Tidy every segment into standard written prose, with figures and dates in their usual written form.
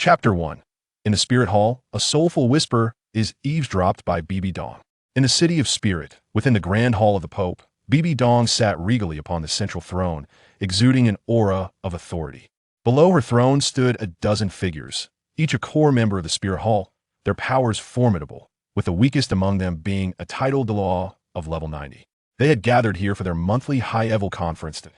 Chapter 1. In the Spirit Hall, a soulful whisper is eavesdropped by Bibi Dong. In the city of spirit, within the grand hall of the Pope, Bibi Dong sat regally upon the central throne, exuding an aura of authority. Below her throne stood a dozen figures, each a core member of the Spirit Hall, their powers formidable, with the weakest among them being a titled Douluo of level 90. They had gathered here for their monthly high-level conference to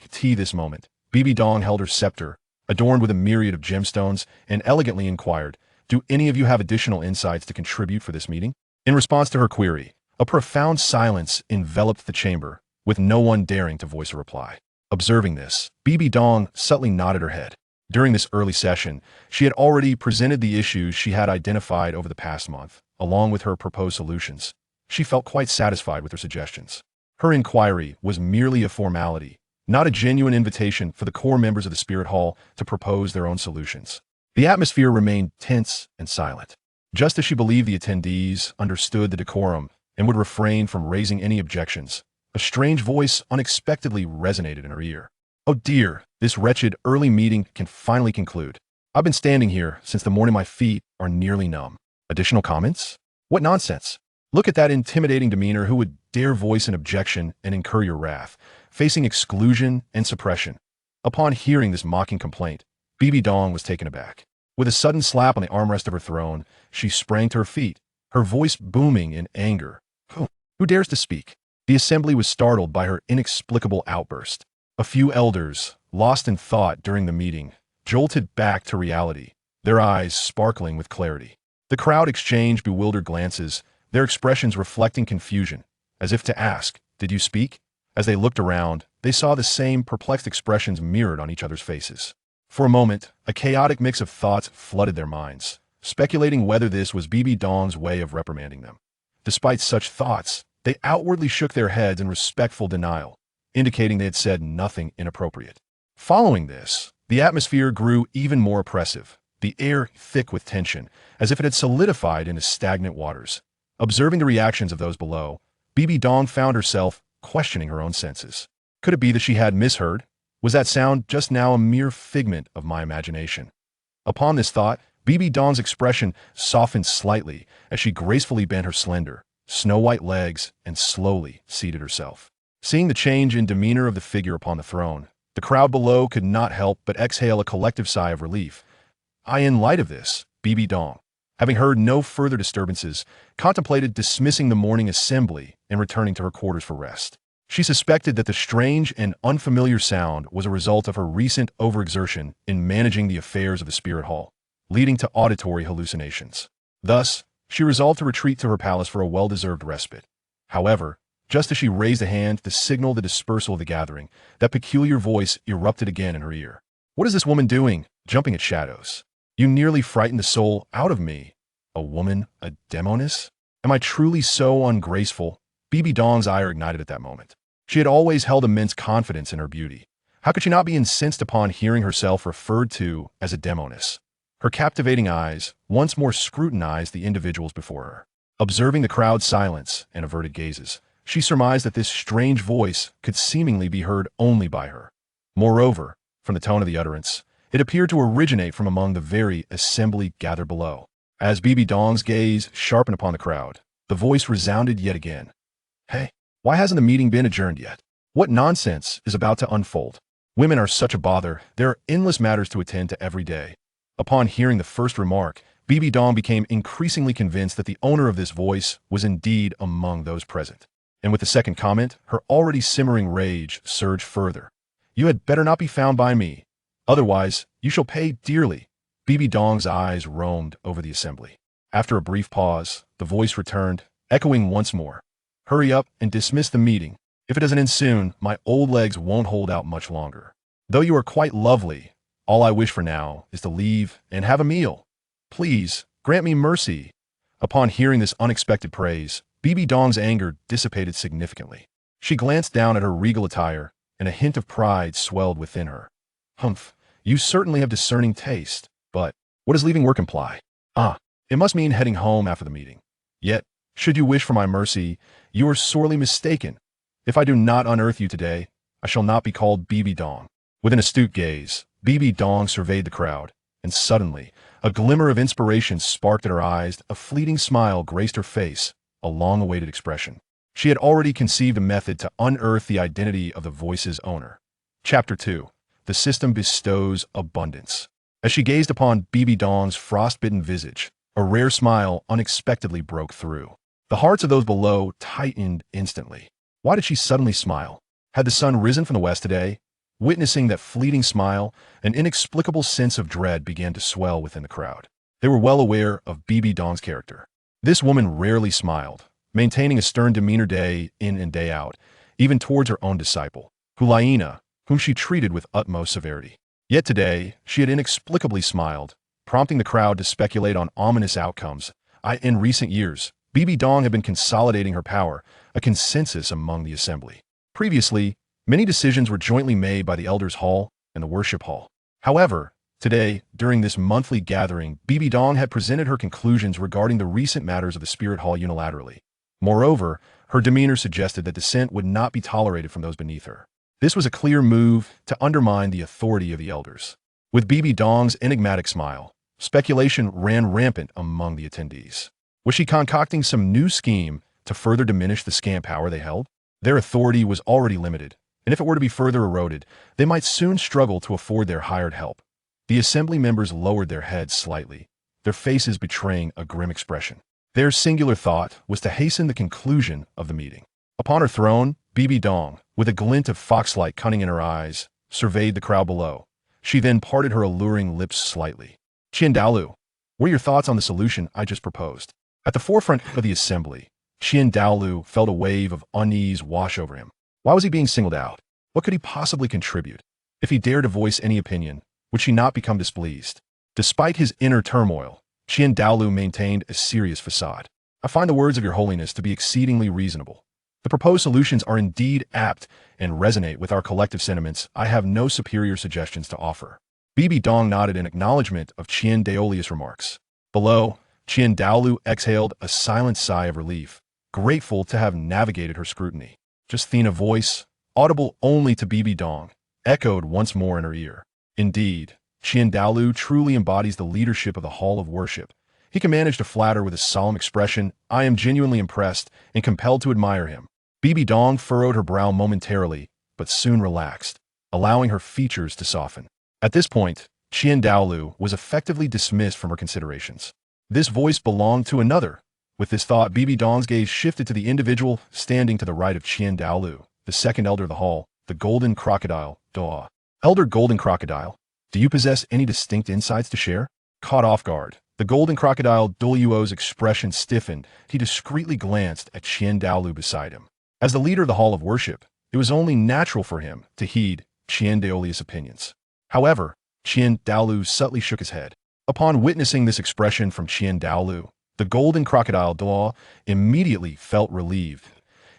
tea this moment. Bibi Dong held her scepter, adorned with a myriad of gemstones, and elegantly inquired, "Do any of you have additional insights to contribute for this meeting?" In response to her query, a profound silence enveloped the chamber, with no one daring to voice a reply. Observing this, Bibi Dong subtly nodded her head. During this early session, she had already presented the issues she had identified over the past month, along with her proposed solutions. She felt quite satisfied with her suggestions. Her inquiry was merely a formality, not a genuine invitation for the core members of the Spirit Hall to propose their own solutions. The atmosphere remained tense and silent. Just as she believed the attendees understood the decorum and would refrain from raising any objections, a strange voice unexpectedly resonated in her ear. "Oh dear, this wretched early meeting can finally conclude. I've been standing here since the morning my feet are nearly numb. Additional comments? What nonsense! Look at that intimidating demeanor who would dare voice an objection and incur your wrath, facing exclusion and suppression." Upon hearing this mocking complaint, Bibi Dong was taken aback. With a sudden slap on the armrest of her throne, she sprang to her feet, her voice booming in anger. Who dares to speak?" The assembly was startled by her inexplicable outburst. A few elders, lost in thought during the meeting, jolted back to reality, their eyes sparkling with clarity. The crowd exchanged bewildered glances, their expressions reflecting confusion, as if to ask, "Did you speak?" As they looked around, they saw the same perplexed expressions mirrored on each other's faces. For a moment, a chaotic mix of thoughts flooded their minds, speculating whether this was Bibi Dong's way of reprimanding them. Despite such thoughts, they outwardly shook their heads in respectful denial, indicating they had said nothing inappropriate. Following this, the atmosphere grew even more oppressive, the air thick with tension, as if it had solidified into stagnant waters. Observing the reactions of those below, Bibi Dong found herself questioning her own senses. Could it be that she had misheard? Was that sound just now a mere figment of my imagination? Upon this thought, Bibi Dong's expression softened slightly as she gracefully bent her slender, snow-white legs and slowly seated herself. Seeing the change in demeanor of the figure upon the throne, the crowd below could not help but exhale a collective sigh of relief. In light of this, Bibi Dong, having heard no further disturbances, contemplated dismissing the morning assembly and returning to her quarters for rest. She suspected that the strange and unfamiliar sound was a result of her recent overexertion in managing the affairs of the Spirit Hall, leading to auditory hallucinations. Thus, she resolved to retreat to her palace for a well-deserved respite. However, just as she raised a hand to signal the dispersal of the gathering, that peculiar voice erupted again in her ear. "What is this woman doing, jumping at shadows? You nearly frightened the soul out of me. A woman, a demoness? Am I truly so ungraceful?" Bibi Dong's ire ignited at that moment. She had always held immense confidence in her beauty. How could she not be incensed upon hearing herself referred to as a demoness? Her captivating eyes once more scrutinized the individuals before her. Observing the crowd's silence and averted gazes, she surmised that this strange voice could seemingly be heard only by her. Moreover, from the tone of the utterance, it appeared to originate from among the very assembly gathered below. As Bibi Dong's gaze sharpened upon the crowd, the voice resounded yet again. "Hey, why hasn't the meeting been adjourned yet? What nonsense is about to unfold? Women are such a bother. There are endless matters to attend to every day." Upon hearing the first remark, Bibi Dong became increasingly convinced that the owner of this voice was indeed among those present. And with the second comment, her already simmering rage surged further. "You had better not be found by me. Otherwise, you shall pay dearly." Bibi Dong's eyes roamed over the assembly. After a brief pause, the voice returned, echoing once more, "Hurry up and dismiss the meeting. If it doesn't end soon, my old legs won't hold out much longer. Though you are quite lovely, all I wish for now is to leave and have a meal. Please, grant me mercy." Upon hearing this unexpected praise, Bibi Dong's anger dissipated significantly. She glanced down at her regal attire, and a hint of pride swelled within her. "Humph, you certainly have discerning taste, but what does leaving work imply? It must mean heading home after the meeting. Yet, should you wish for my mercy, you are sorely mistaken. If I do not unearth you today, I shall not be called Bibi Dong." With an astute gaze, Bibi Dong surveyed the crowd, and suddenly, A glimmer of inspiration sparked at her eyes, a fleeting smile graced her face, a long-awaited expression. She had already conceived a method to unearth the identity of the voice's owner. Chapter 2. The system bestows abundance. As she gazed upon Bibi Dong's frostbitten visage, a rare smile unexpectedly broke through. The hearts of those below tightened instantly. Why did she suddenly smile? Had the sun risen from the west today? Witnessing that fleeting smile, an inexplicable sense of dread began to swell within the crowd. They were well aware of Bibi Dong's character. This woman rarely smiled, maintaining a stern demeanor day in and day out, even towards her own disciple, Hulaina, whom she treated with utmost severity. Yet today, she had inexplicably smiled, prompting the crowd to speculate on ominous outcomes. In recent years, Bibi Dong had been consolidating her power, a consensus among the assembly. Previously, many decisions were jointly made by the Elders' Hall and the Worship Hall. However, today, during this monthly gathering, Bibi Dong had presented her conclusions regarding the recent matters of the Spirit Hall unilaterally. Moreover, her demeanor suggested that dissent would not be tolerated from those beneath her. This was a clear move to undermine the authority of the elders. With Bibi Dong's enigmatic smile, speculation ran rampant among the attendees. Was she concocting some new scheme to further diminish the scant power they held? Their authority was already limited, and if it were to be further eroded, they might soon struggle to afford their hired help. The assembly members lowered their heads slightly, their faces betraying a grim expression. Their singular thought was to hasten the conclusion of the meeting. Upon her throne, Bibi Dong, with a glint of fox-like cunning in her eyes, surveyed the crowd below. She then parted her alluring lips slightly. Qian Daolu, what are your thoughts on the solution I just proposed? At the forefront of the assembly, Qian Daolu felt a wave of unease wash over him. Why was he being singled out? What could he possibly contribute? If he dared to voice any opinion, would she not become displeased? Despite his inner turmoil, Qian Daolu maintained a serious facade. I find the words of your holiness to be exceedingly reasonable. The proposed solutions are indeed apt and resonate with our collective sentiments. I have no superior suggestions to offer. Bibi Dong nodded in acknowledgement of Qian Daolu's remarks. Below, Qian Daolu exhaled a silent sigh of relief, grateful to have navigated her scrutiny. Just then a voice, audible only to Bibi Dong, echoed once more in her ear. Indeed, Qian Daolu truly embodies the leadership of the Hall of Worship. He can manage to flatter with a solemn expression. I am genuinely impressed and compelled to admire him. Bibi Dong furrowed her brow momentarily, but soon relaxed, allowing her features to soften. At this point, Qian Daolu was effectively dismissed from her considerations. This voice belonged to another. With this thought, Bibi Dong's gaze shifted to the individual standing to the right of Qian Daolu, the second elder of the hall, the Golden Crocodile, Doa. Elder Golden Crocodile, do you possess any distinct insights to share? Caught off guard, the Golden Crocodile Douluo's expression stiffened. He discreetly glanced at Qian Daolu beside him. As the leader of the Hall of Worship, it was only natural for him to heed Qian Daolu's opinions. However, Qian Daolu subtly shook his head. Upon witnessing this expression from Qian Daolu, the Golden Crocodile Doa immediately felt relieved.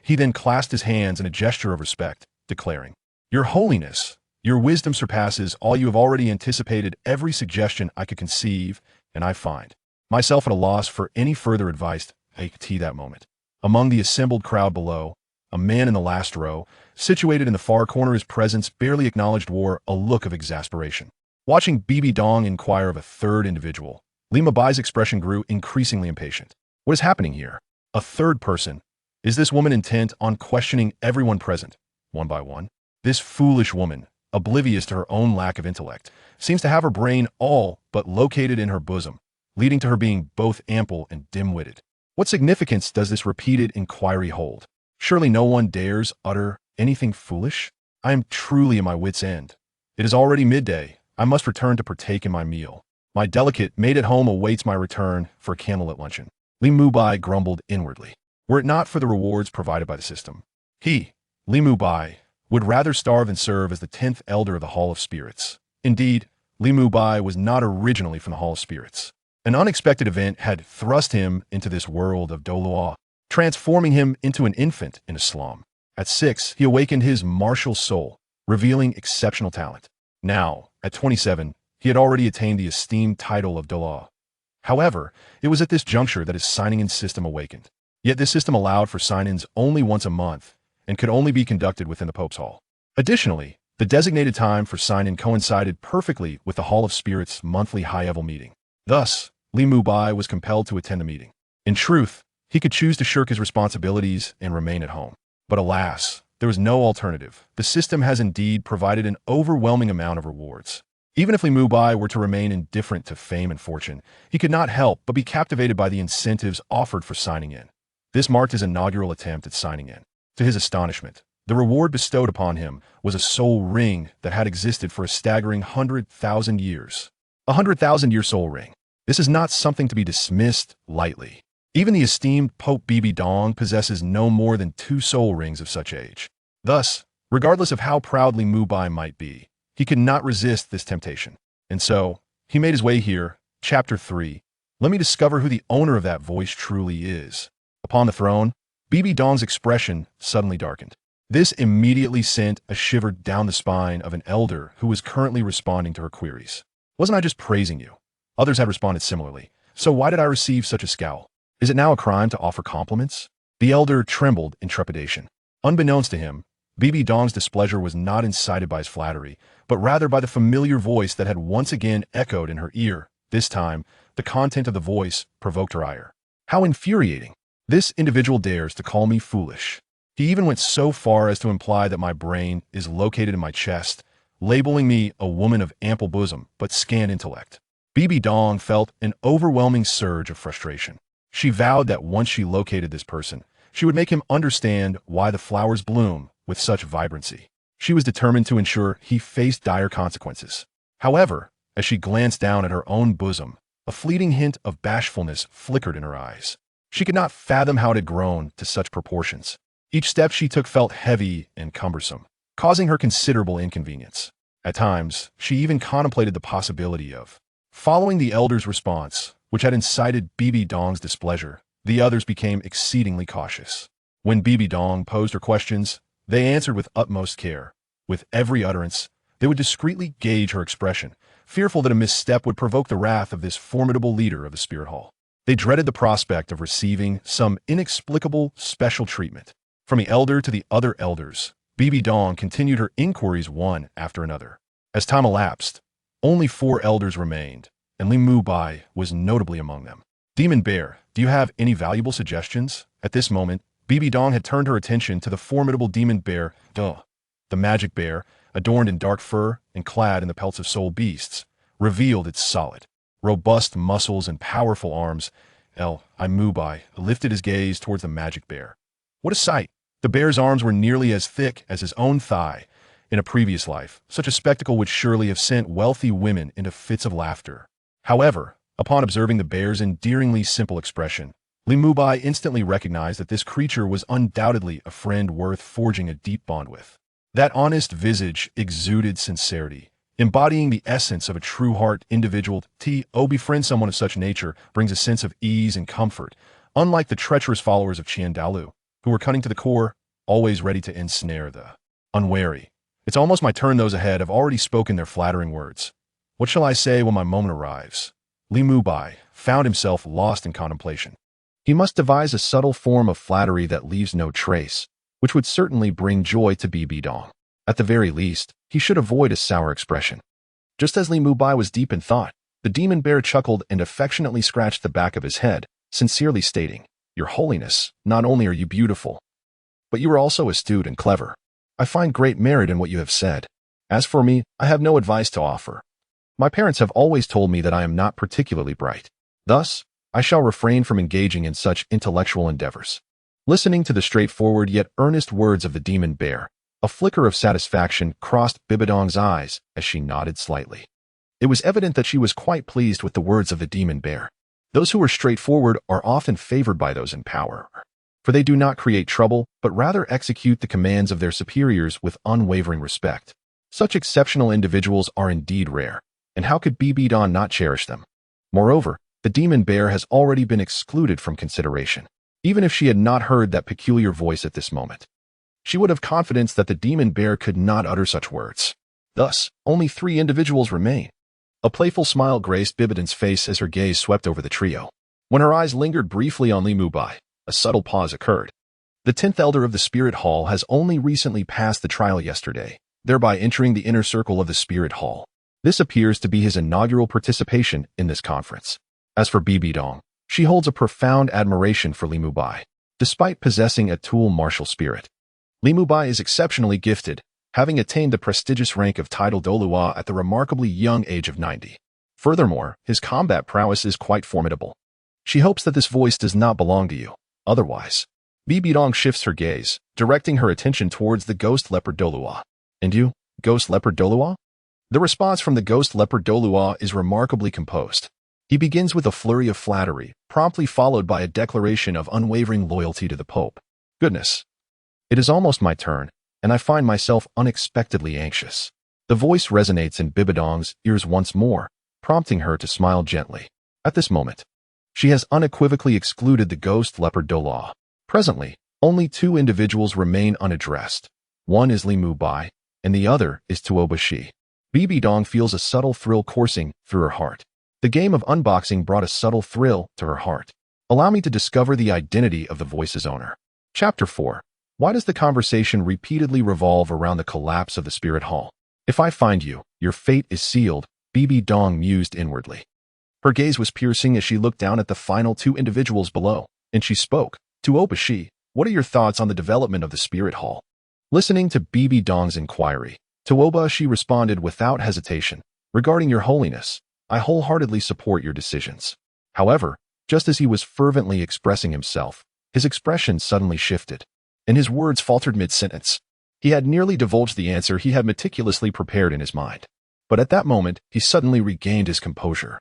He then clasped his hands in a gesture of respect, declaring, Your Holiness, your wisdom surpasses all you have already anticipated. Every suggestion I could conceive, and I find myself at a loss for any further advice at that moment. Among the assembled crowd below, a man in the last row, situated in the far corner, his presence barely acknowledged, wore a look of exasperation. Watching Bibi Dong inquire of a third individual, Li Mubai's expression grew increasingly impatient. What is happening here? A third person? Is this woman intent on questioning everyone present, one by one? This foolish woman, oblivious to her own lack of intellect, seems to have her brain all but located in her bosom, leading to her being both ample and dim-witted. What significance does this repeated inquiry hold? Surely no one dares utter anything foolish? I am truly at my wit's end. It is already midday. I must return to partake in my meal. My delicate maid at home awaits my return for a candlelit luncheon. Li Mubai grumbled inwardly. Were it not for the rewards provided by the system, he, Li Mubai, would rather starve than serve as the 10th elder of the Hall of Spirits. Indeed, Li Mubai was not originally from the Hall of Spirits. An unexpected event had thrust him into this world of Douluo, transforming him into an infant in a slum. At 6, he awakened his martial soul, revealing exceptional talent. Now, at 27, he had already attained the esteemed title of Douluo. However, it was at this juncture that his signing-in system awakened. Yet this system allowed for sign-ins only once a month and could only be conducted within the Pope's Hall. Additionally, the designated time for sign-in coincided perfectly with the Hall of Spirits' monthly high-level meeting. Thus, Li Mubai was compelled to attend the meeting. In truth, he could choose to shirk his responsibilities and remain at home. But alas, there was no alternative. The system has indeed provided an overwhelming amount of rewards. Even if Li Mubai were to remain indifferent to fame and fortune, he could not help but be captivated by the incentives offered for signing in. This marked his inaugural attempt at signing in. To his astonishment, the reward bestowed upon him was a soul ring that had existed for a staggering 100,000 years. A 100,000-year soul ring. This is not something to be dismissed lightly. Even the esteemed Pope Bibi Dong possesses no more than 2 soul rings of such age. Thus, regardless of how proud Li Mubai might be, he could not resist this temptation. And so, he made his way here. Chapter 3. Let me discover who the owner of that voice truly is. Upon the throne, Bibi Dong's expression suddenly darkened. This immediately sent a shiver down the spine of an elder who was currently responding to her queries. Wasn't I just praising you? Others had responded similarly. So why did I receive such a scowl? Is it now a crime to offer compliments? The elder trembled in trepidation. Unbeknownst to him, Bibi Dong's displeasure was not incited by his flattery, but rather by the familiar voice that had once again echoed in her ear. This time, the content of the voice provoked her ire. How infuriating! This individual dares to call me foolish. He even went so far as to imply that my brain is located in my chest, labeling me a woman of ample bosom but scant intellect. Bibi Dong felt an overwhelming surge of frustration. She vowed that once she located this person, she would make him understand why the flowers bloom with such vibrancy. She was determined to ensure he faced dire consequences. However, as she glanced down at her own bosom, a fleeting hint of bashfulness flickered in her eyes. She could not fathom how it had grown to such proportions. Each step she took felt heavy and cumbersome, causing her considerable inconvenience. At times, she even contemplated the possibility of following the elder's response, which had incited Bibi Dong's displeasure. The others became exceedingly cautious. When Bibi Dong posed her questions, they answered with utmost care. With every utterance, they would discreetly gauge her expression, fearful that a misstep would provoke the wrath of this formidable leader of the spirit hall. They dreaded the prospect of receiving some inexplicable special treatment. From the elder to the other elders, Bibi Dong continued her inquiries one after another. As time elapsed, only 4 elders remained, and Li Mubai was notably among them. Demon Bear, do you have any valuable suggestions? At this moment, Bibi Dong had turned her attention to the formidable Demon Bear, The magic bear, adorned in dark fur and clad in the pelts of soul beasts, revealed its solid, robust muscles and powerful arms. Li Mubai lifted his gaze towards the magic bear. What a sight! The bear's arms were nearly as thick as his own thigh. In a previous life, such a spectacle would surely have sent wealthy women into fits of laughter. However, upon observing the bear's endearingly simple expression, Li Mubai instantly recognized that this creature was undoubtedly a friend worth forging a deep bond with. That honest visage exuded sincerity, embodying the essence of a true heart individual. To befriend someone of such nature brings a sense of ease and comfort, unlike the treacherous followers of Qian Dalu, who were cunning to the core, always ready to ensnare the unwary. It's almost my turn. Those ahead have already spoken their flattering words. What shall I say when my moment arrives? Li Mubai found himself lost in contemplation. He must devise a subtle form of flattery that leaves no trace, which would certainly bring joy to Bibi Dong. At the very least, he should avoid a sour expression. Just as Li Mubai was deep in thought, the demon bear chuckled and affectionately scratched the back of his head, sincerely stating, "Your Holiness, not only are you beautiful, but you are also astute and clever. I find great merit in what you have said. As for me, I have no advice to offer. My parents have always told me that I am not particularly bright. Thus, I shall refrain from engaging in such intellectual endeavors." Listening to the straightforward yet earnest words of the demon bear, a flicker of satisfaction crossed Bibi Dong's eyes as she nodded slightly. It was evident that she was quite pleased with the words of the demon bear. Those who are straightforward are often favored by those in power, for they do not create trouble, but rather execute the commands of their superiors with unwavering respect. Such exceptional individuals are indeed rare, and how could Bibi Dong not cherish them? Moreover, the demon bear has already been excluded from consideration. Even if she had not heard that peculiar voice at this moment, she would have confidence that the demon bear could not utter such words. Thus, only 3 individuals remain. A playful smile graced Bibi Dong's face as her gaze swept over the trio. When her eyes lingered briefly on Li Mubai, a subtle pause occurred. The 10th elder of the Spirit Hall has only recently passed the trial yesterday, thereby entering the inner circle of the Spirit Hall. This appears to be his inaugural participation in this conference. As for Bibi Dong, she holds a profound admiration for Li Mubai. Despite possessing a tool martial spirit, Li Mubai is exceptionally gifted, having attained the prestigious rank of title Douluo at the remarkably young age of 90. Furthermore, his combat prowess is quite formidable. She hopes that this voice does not belong to you. Otherwise, Bibi Dong shifts her gaze, directing her attention towards the ghost leopard Douluo. And you, ghost leopard Douluo? The response from the ghost leopard Douluo is remarkably composed. He begins with a flurry of flattery, promptly followed by a declaration of unwavering loyalty to the Pope. Goodness. It is almost my turn, and I find myself unexpectedly anxious. The voice resonates in Bibi Dong's ears once more, prompting her to smile gently. At this moment, she has unequivocally excluded the ghost leopard Douluo. Presently, only two individuals remain unaddressed. One is Li Mubai, and the other is Tuoba Shi. Bibi Dong feels a subtle thrill coursing through her heart. The game of unboxing brought a subtle thrill to her heart. Allow me to discover the identity of the voice's owner. Chapter 4. Why does the conversation repeatedly revolve around the collapse of the spirit hall? If I find you, your fate is sealed, Bibi Dong mused inwardly. Her gaze was piercing as she looked down at the final two individuals below, and she spoke. Tuoba Shi, what are your thoughts on the development of the spirit hall? Listening to Bibi Dong's inquiry, Tuoba Shi responded without hesitation. Regarding your holiness, I wholeheartedly support your decisions. However, just as he was fervently expressing himself, his expression suddenly shifted, and his words faltered mid-sentence. He had nearly divulged the answer he had meticulously prepared in his mind. But at that moment, he suddenly regained his composure.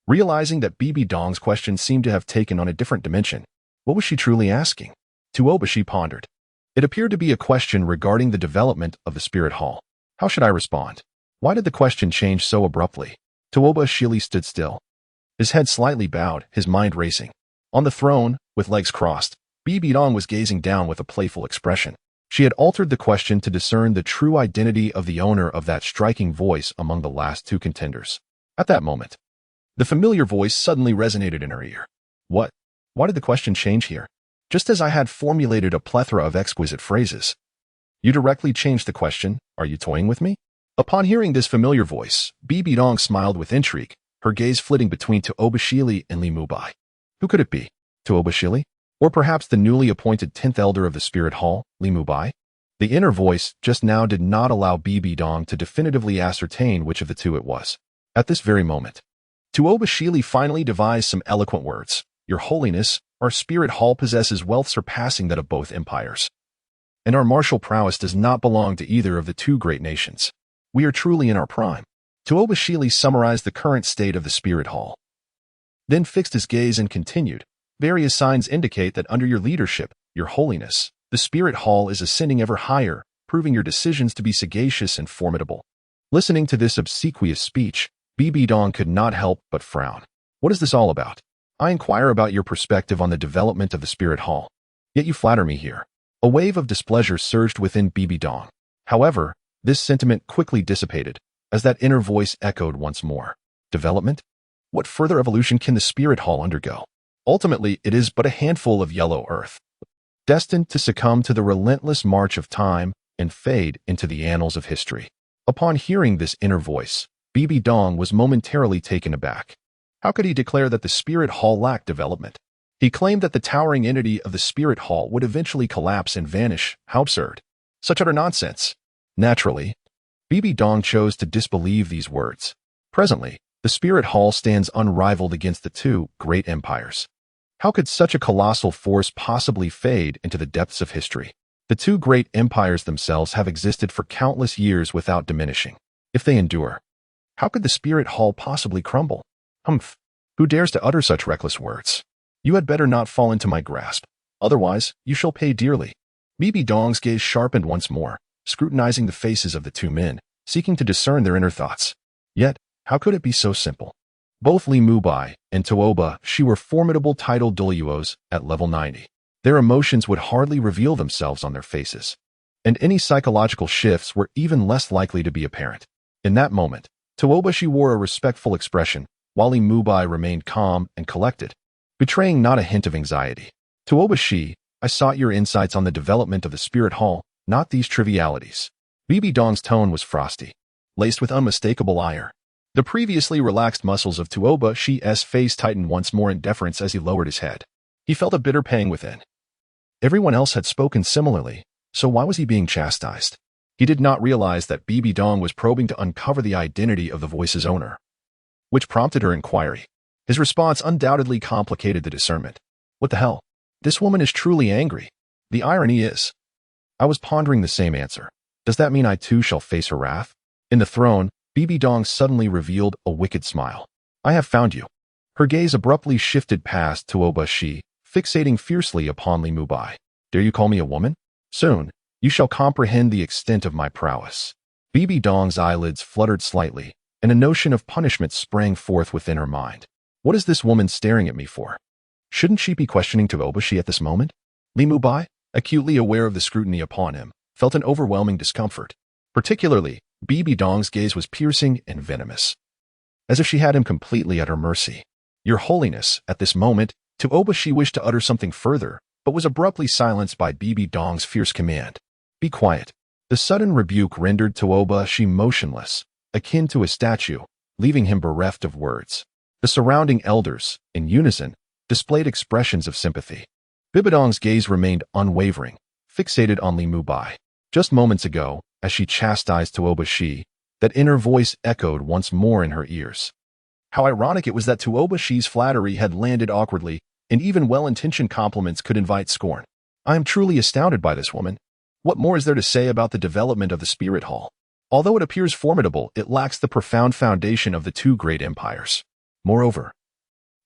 Realizing that Bibi Dong's question seemed to have taken on a different dimension, what was she truly asking? Tuoba Shi pondered. It appeared to be a question regarding the development of the spirit hall. How should I respond? Why did the question change so abruptly? Tuoba Shi stood still, his head slightly bowed, his mind racing. On the throne, with legs crossed, Bibi Dong was gazing down with a playful expression. She had altered the question to discern the true identity of the owner of that striking voice among the last two contenders. At that moment, the familiar voice suddenly resonated in her ear. What? Why did the question change here? Just as I had formulated a plethora of exquisite phrases. You directly changed the question, are you toying with me? Upon hearing this familiar voice, Bibi Dong smiled with intrigue, her gaze flitting between Tuoba Shi and Li Mubai. Who could it be? Tuoba Shi? Or perhaps the newly appointed 10th elder of the spirit hall, Li Mubai? The inner voice just now did not allow Bibi Dong to definitively ascertain which of the two it was. At this very moment, Tuoba Shi finally devised some eloquent words. Your holiness, our spirit hall possesses wealth surpassing that of both empires. And our martial prowess does not belong to either of the two great nations. We are truly in our prime. Tuoba Shi summarized the current state of the spirit hall, then fixed his gaze and continued. Various signs indicate that under your leadership, your holiness, the spirit hall is ascending ever higher, proving your decisions to be sagacious and formidable. Listening to this obsequious speech, Bibi Dong could not help but frown. What is this all about? I inquire about your perspective on the development of the spirit hall. Yet you flatter me here. A wave of displeasure surged within Bibi Dong. However, this sentiment quickly dissipated, as that inner voice echoed once more. Development? What further evolution can the spirit hall undergo? Ultimately, it is but a handful of yellow earth, destined to succumb to the relentless march of time and fade into the annals of history. Upon hearing this inner voice, Bibi Dong was momentarily taken aback. How could he declare that the spirit hall lacked development? He claimed that the towering entity of the spirit hall would eventually collapse and vanish. How absurd. Such utter nonsense. Naturally, Bibi Dong chose to disbelieve these words. Presently, the spirit hall stands unrivaled against the two great empires. How could such a colossal force possibly fade into the depths of history? The two great empires themselves have existed for countless years without diminishing. If they endure, how could the spirit hall possibly crumble? Humph! Who dares to utter such reckless words? You had better not fall into my grasp. Otherwise, you shall pay dearly. Bibi Dong's gaze sharpened once more, scrutinizing the faces of the two men, seeking to discern their inner thoughts. Yet, how could it be so simple? Both Li Mubai and Tuoba Shi were formidable title Douluos at level 90. Their emotions would hardly reveal themselves on their faces, and any psychological shifts were even less likely to be apparent. In that moment, Tuoba Shi wore a respectful expression, while Li Mubai remained calm and collected, betraying not a hint of anxiety. Tuoba Shi, I sought your insights on the development of the spirit hall, not these trivialities. Bibi Dong's tone was frosty. laced with unmistakable ire. The previously relaxed muscles of Tuoba Shi's face tightened once more in deference as he lowered his head. He felt a bitter pang within. Everyone else had spoken similarly, so why was he being chastised? He did not realize that Bibi Dong was probing to uncover the identity of the voice's owner, which prompted her inquiry. His response undoubtedly complicated the discernment. What the hell? This woman is truly angry. The irony is, I was pondering the same answer. Does that mean I too shall face her wrath? In the throne, Bibi Dong suddenly revealed a wicked smile. I have found you. Her gaze abruptly shifted past Tuoba Shi, fixating fiercely upon Li Mubai. Dare you call me a woman? Soon, you shall comprehend the extent of my prowess. Bibi Dong's eyelids fluttered slightly, and a notion of punishment sprang forth within her mind. What is this woman staring at me for? Shouldn't she be questioning Tuoba Shi at this moment? Li Mubai, acutely aware of the scrutiny upon him, felt an overwhelming discomfort. Particularly, Bibi Dong's gaze was piercing and venomous, as if she had him completely at her mercy. Your Holiness, at this moment, Tuoba Shi wished to utter something further, but was abruptly silenced by Bibi Dong's fierce command. Be quiet. The sudden rebuke rendered Tuoba Shi motionless, akin to a statue, leaving him bereft of words. The surrounding elders, in unison, displayed expressions of sympathy. Bibi Dong's gaze remained unwavering, fixated on Li Mubai. Just moments ago, as she chastised Tuoba Shi, that inner voice echoed once more in her ears. How ironic it was that Tuoba Shi's flattery had landed awkwardly, and even well-intentioned compliments could invite scorn. I am truly astounded by this woman. What more is there to say about the development of the Spirit Hall? Although it appears formidable, it lacks the profound foundation of the two great empires. Moreover,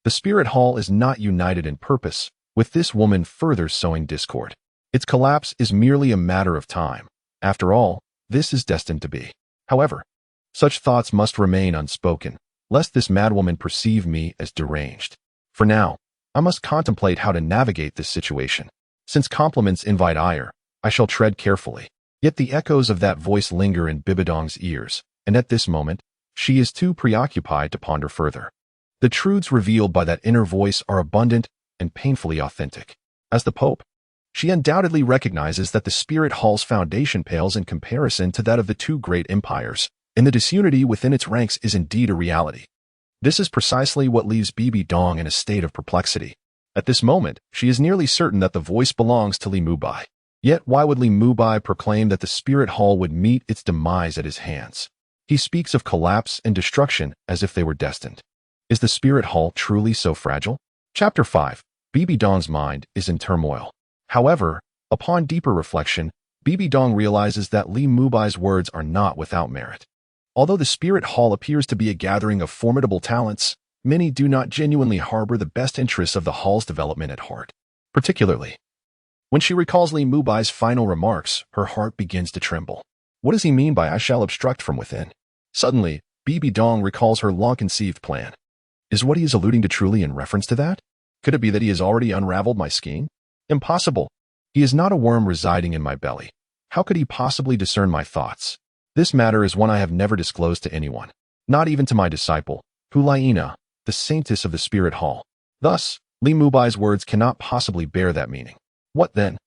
the Spirit Hall is not united in purpose, with this woman further sowing discord. Its collapse is merely a matter of time. After all, this is destined to be. However, such thoughts must remain unspoken, lest this madwoman perceive me as deranged. For now, I must contemplate how to navigate this situation. Since compliments invite ire, I shall tread carefully. Yet the echoes of that voice linger in Bibi Dong's ears, and at this moment, she is too preoccupied to ponder further. The truths revealed by that inner voice are abundant and painfully authentic. As the Pope, she undoubtedly recognizes that the Spirit Hall's foundation pales in comparison to that of the two great empires, and the disunity within its ranks is indeed a reality. This is precisely what leaves Bibi Dong in a state of perplexity. At this moment, she is nearly certain that the voice belongs to Li Mubai. Yet why would Li Mubai proclaim that the Spirit Hall would meet its demise at his hands? He speaks of collapse and destruction as if they were destined. Is the Spirit Hall truly so fragile? Chapter 5. Bibi Dong's mind is in turmoil. However, upon deeper reflection, Bibi Dong realizes that Li Mubai's words are not without merit. Although the Spirit Hall appears to be a gathering of formidable talents, many do not genuinely harbor the best interests of the Hall's development at heart. Particularly, when she recalls Li Mubai's final remarks, her heart begins to tremble. What does he mean by I shall obstruct from within? Suddenly, Bibi Dong recalls her long-conceived plan. Is what he is alluding to truly in reference to that? Could it be that he has already unraveled my scheme? Impossible. He is not a worm residing in my belly. How could he possibly discern my thoughts? This matter is one I have never disclosed to anyone, not even to my disciple, Hulaina, the saintess of the Spirit Hall. Thus, Li Mubai's words cannot possibly bear that meaning. What then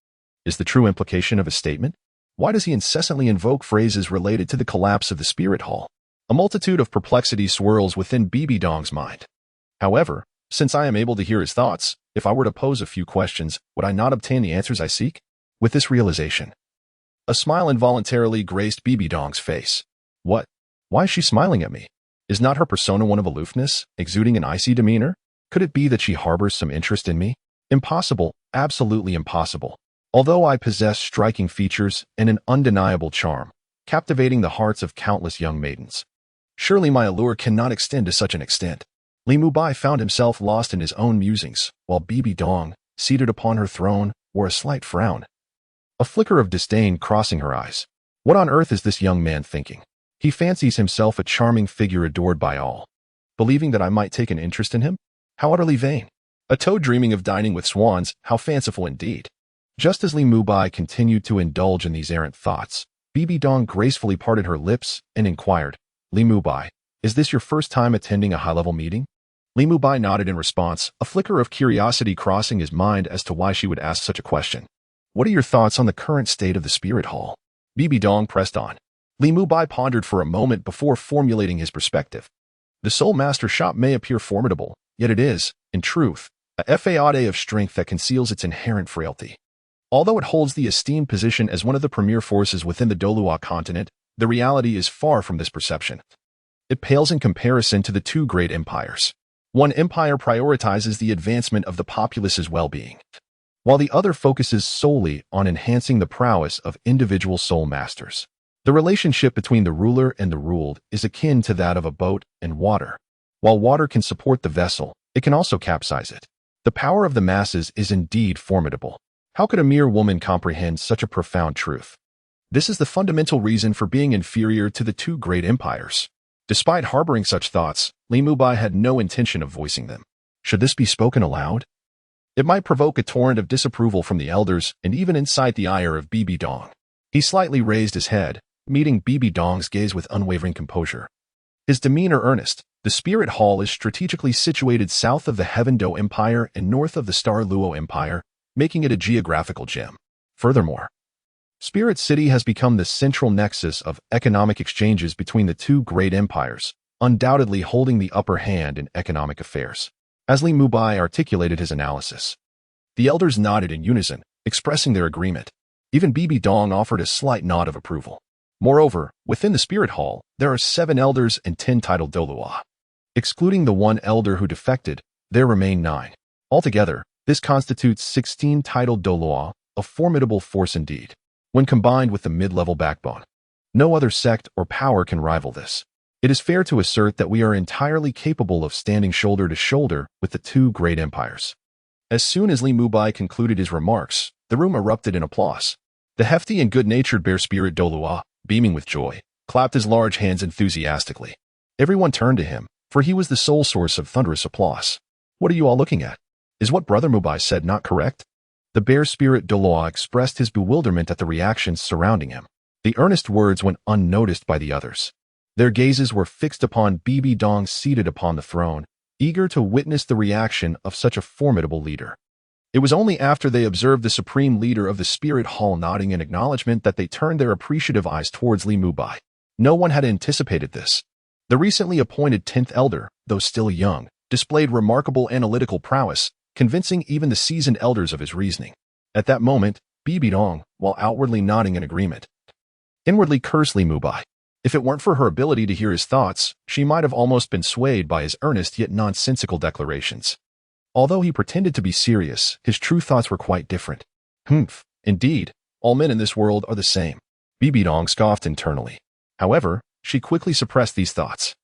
is the true implication of his statement? Why does he incessantly invoke phrases related to the collapse of the Spirit Hall? A multitude of perplexity swirls within Bibi Dong's mind. However, since I am able to hear his thoughts, if I were to pose a few questions, would I not obtain the answers I seek? With this realization, a smile involuntarily graced Bibi Dong's face. What? Why is she smiling at me? Is not her persona one of aloofness, exuding an icy demeanor? Could it be that she harbors some interest in me? Impossible, absolutely impossible. Although I possess striking features and an undeniable charm, captivating the hearts of countless young maidens, surely my allure cannot extend to such an extent. Li Mubai found himself lost in his own musings, while Bibi Dong, seated upon her throne, wore a slight frown, a flicker of disdain crossing her eyes. What on earth is this young man thinking? He fancies himself a charming figure adored by all, believing that I might take an interest in him? How utterly vain. A toad dreaming of dining with swans, how fanciful indeed. Just as Li Mubai continued to indulge in these errant thoughts, Bibi Dong gracefully parted her lips and inquired, Li Mubai, is this your first time attending a high-level meeting? Li Mubai nodded in response, a flicker of curiosity crossing his mind as to why she would ask such a question. What are your thoughts on the current state of the Spirit Hall? Bibi Dong pressed on. Li Mubai pondered for a moment before formulating his perspective. The Soul Master shop may appear formidable, yet it is, in truth, a facade of strength that conceals its inherent frailty. Although it holds the esteemed position as one of the premier forces within the Douluo Continent, the reality is far from this perception. It pales in comparison to the two great empires. One empire prioritizes the advancement of the populace's well-being, while the other focuses solely on enhancing the prowess of individual soul masters. The relationship between the ruler and the ruled is akin to that of a boat and water. While water can support the vessel, it can also capsize it. The power of the masses is indeed formidable. How could a mere woman comprehend such a profound truth? This is the fundamental reason for being inferior to the two great empires. Despite harboring such thoughts, Li Mubai had no intention of voicing them. Should this be spoken aloud? It might provoke a torrent of disapproval from the elders and even incite the ire of Bibi Dong. He slightly raised his head, meeting Bibi Dong's gaze with unwavering composure. His demeanor earnest. The Spirit Hall is strategically situated south of the Heaven Do Empire and north of the Star Luo Empire, making it a geographical gem. Furthermore, Spirit City has become the central nexus of economic exchanges between the two great empires, undoubtedly holding the upper hand in economic affairs. As Li Mubai articulated his analysis, the elders nodded in unison, expressing their agreement. Even Bibi Dong offered a slight nod of approval. Moreover, within the Spirit Hall, there are 7 elders and 10 titled Douluo. Excluding the one elder who defected, there remain 9. Altogether, this constitutes 16 titled Douluo, a formidable force indeed. When combined with the mid-level backbone, no other sect or power can rival this. It is fair to assert that we are entirely capable of standing shoulder to shoulder with the two great empires. As soon as Li Mubai concluded his remarks, the room erupted in applause. The hefty and good-natured bear spirit Douluo, beaming with joy, clapped his large hands enthusiastically. Everyone turned to him, for he was the sole source of thunderous applause. What are you all looking at? Is what Brother Mubai said not correct? The bear spirit Douluo expressed his bewilderment at the reactions surrounding him. The earnest words went unnoticed by the others. Their gazes were fixed upon Bibi Dong seated upon the throne, eager to witness the reaction of such a formidable leader. It was only after they observed the supreme leader of the Spirit Hall nodding in acknowledgement that they turned their appreciative eyes towards Li Mubai. No one had anticipated this. The recently appointed 10th elder, though still young, displayed remarkable analytical prowess, convincing even the seasoned elders of his reasoning. At that moment, Bibi Dong, while outwardly nodding in agreement, inwardly cursed Li Mubai. If it weren't for her ability to hear his thoughts, she might have almost been swayed by his earnest yet nonsensical declarations. Although he pretended to be serious, his true thoughts were quite different. Indeed, all men in this world are the same. Bibi Dong scoffed internally. However, she quickly suppressed these thoughts.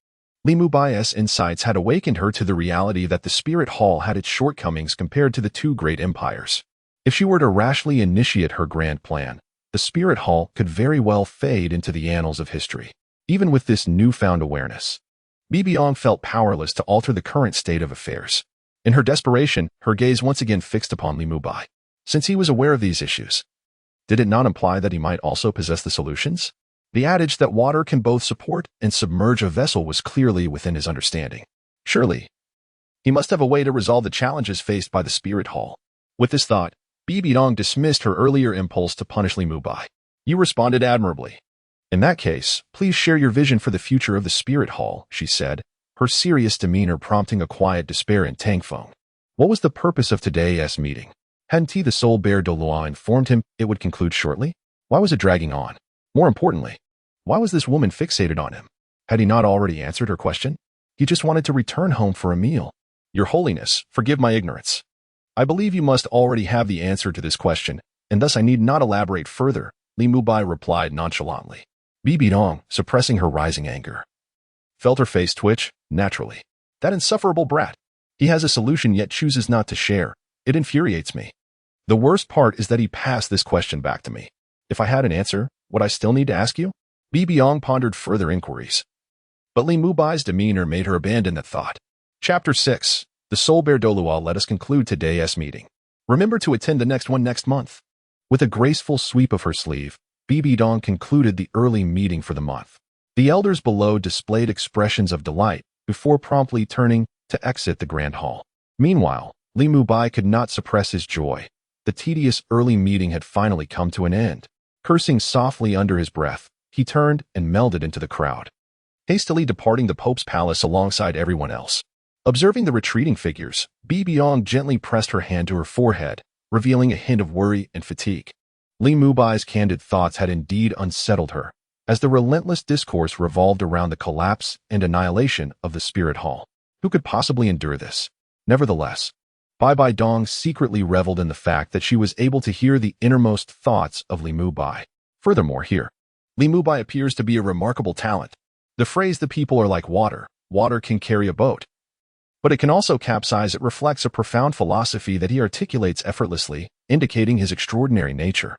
Li Mubai's insights had awakened her to the reality that the Spirit Hall had its shortcomings compared to the two great empires. If she were to rashly initiate her grand plan, the Spirit Hall could very well fade into the annals of history. Even with this newfound awareness, Bibi Dong felt powerless to alter the current state of affairs. In her desperation, her gaze once again fixed upon Li Mubai. Since he was aware of these issues, did it not imply that he might also possess the solutions? The adage that water can both support and submerge a vessel was clearly within his understanding. Surely, he must have a way to resolve the challenges faced by the Spirit Hall. With this thought, Bibi Dong dismissed her earlier impulse to punish Li Mubai. You responded admirably. In that case, please share your vision for the future of the Spirit Hall, she said, her serious demeanor prompting a quiet despair in Tang Feng. What was the purpose of today's meeting? Hadn't he, the soul bear Douluo, informed him it would conclude shortly? Why was it dragging on? More importantly, why was this woman fixated on him? Had he not already answered her question? He just wanted to return home for a meal. Your Holiness, forgive my ignorance. I believe you must already have the answer to this question, and thus I need not elaborate further, Li Mubai replied nonchalantly. Bibi Dong, suppressing her rising anger, felt her face twitch, naturally. That insufferable brat. He has a solution yet chooses not to share. It infuriates me. The worst part is that he passed this question back to me. If I had an answer, would I still need to ask you? Bibi Dong pondered further inquiries. But Li Mubai's demeanor made her abandon that thought. Chapter 6. The Soul Bear Douluo. Let us conclude today's meeting. Remember to attend the next one next month. With a graceful sweep of her sleeve, Bibi Dong concluded the early meeting for the month. The elders below displayed expressions of delight before promptly turning to exit the grand hall. Meanwhile, Li Mubai could not suppress his joy. The tedious early meeting had finally come to an end. Cursing softly under his breath, he he turned and melded into the crowd, hastily departing the Pope's palace alongside everyone else. Observing the retreating figures, Bibi Dong gently pressed her hand to her forehead, revealing a hint of worry and fatigue. Li Mubai's candid thoughts had indeed unsettled her, as the relentless discourse revolved around the collapse and annihilation of the spirit hall. Who could possibly endure this? Nevertheless, Bibi Dong secretly reveled in the fact that she was able to hear the innermost thoughts of Li Mubai. Furthermore, here, Li Mubai appears to be a remarkable talent. The phrase "the people are like water, water can carry a boat, but it can also capsize" it reflects a profound philosophy that he articulates effortlessly, indicating his extraordinary nature.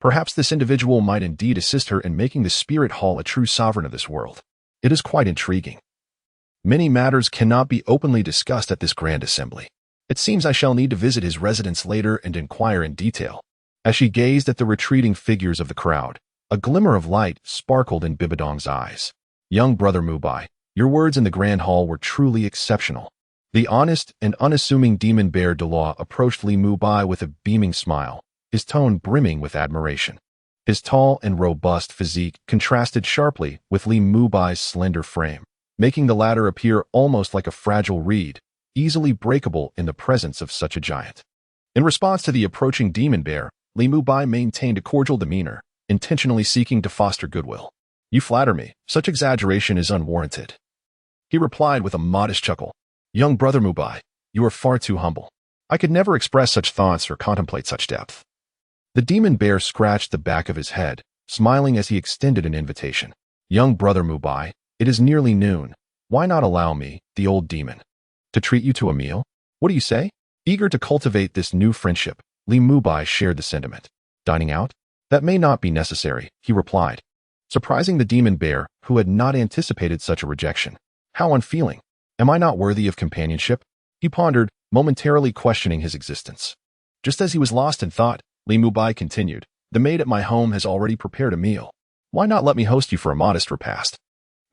Perhaps this individual might indeed assist her in making the spirit hall a true sovereign of this world. It is quite intriguing. Many matters cannot be openly discussed at this grand assembly. It seems I shall need to visit his residence later and inquire in detail. As she gazed at the retreating figures of the crowd, a glimmer of light sparkled in Bibi Dong's eyes. Young brother Mubai, your words in the grand hall were truly exceptional. The honest and unassuming demon bear Douluo approached Li Mubai with a beaming smile, his tone brimming with admiration. His tall and robust physique contrasted sharply with Li Mubai's slender frame, making the latter appear almost like a fragile reed, easily breakable in the presence of such a giant. In response to the approaching demon bear, Li Mubai maintained a cordial demeanor, intentionally seeking to foster goodwill. You flatter me. Such exaggeration is unwarranted. He replied with a modest chuckle. Young brother Mubai, you are far too humble. I could never express such thoughts or contemplate such depth. The demon bear scratched the back of his head, smiling as he extended an invitation. Young brother Mubai, it is nearly noon. Why not allow me, the old demon, to treat you to a meal? What do you say? Eager to cultivate this new friendship, Li Mubai shared the sentiment. Dining out? That may not be necessary, he replied, surprising the demon bear, who had not anticipated such a rejection. How unfeeling. Am I not worthy of companionship? He pondered, momentarily questioning his existence. Just as he was lost in thought, Li Mubai continued, the maid at my home has already prepared a meal. Why not let me host you for a modest repast?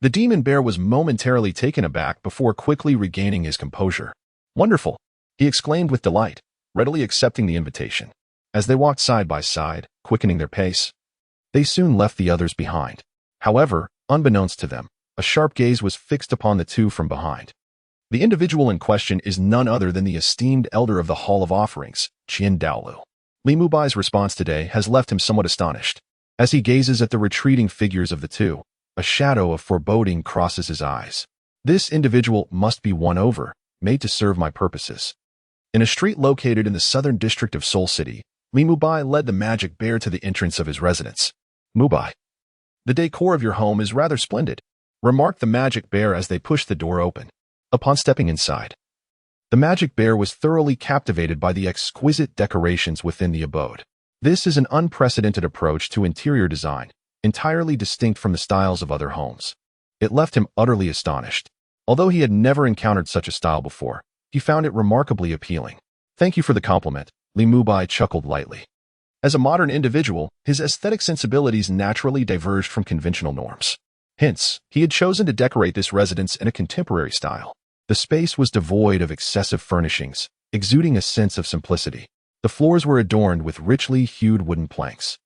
The demon bear was momentarily taken aback before quickly regaining his composure. Wonderful, he exclaimed with delight, readily accepting the invitation. As they walked side by side, quickening their pace, they soon left the others behind. However, unbeknownst to them, a sharp gaze was fixed upon the two from behind. The individual in question is none other than the esteemed elder of the Hall of Offerings, Douluo. Li Mubai's response today has left him somewhat astonished. As he gazes at the retreating figures of the two, a shadow of foreboding crosses his eyes. This individual must be won over, made to serve my purposes. In a street located in the southern district of Seoul City, Li Mubai led the magic bear to the entrance of his residence. Mubai, the decor of your home is rather splendid, remarked the magic bear as they pushed the door open. Upon stepping inside, the magic bear was thoroughly captivated by the exquisite decorations within the abode. This is an unprecedented approach to interior design, entirely distinct from the styles of other homes. It left him utterly astonished. Although he had never encountered such a style before, he found it remarkably appealing. Thank you for the compliment, Li Mubai chuckled lightly. As a modern individual, his aesthetic sensibilities naturally diverged from conventional norms. Hence, he had chosen to decorate this residence in a contemporary style. The space was devoid of excessive furnishings, exuding a sense of simplicity. The floors were adorned with richly hued wooden planks,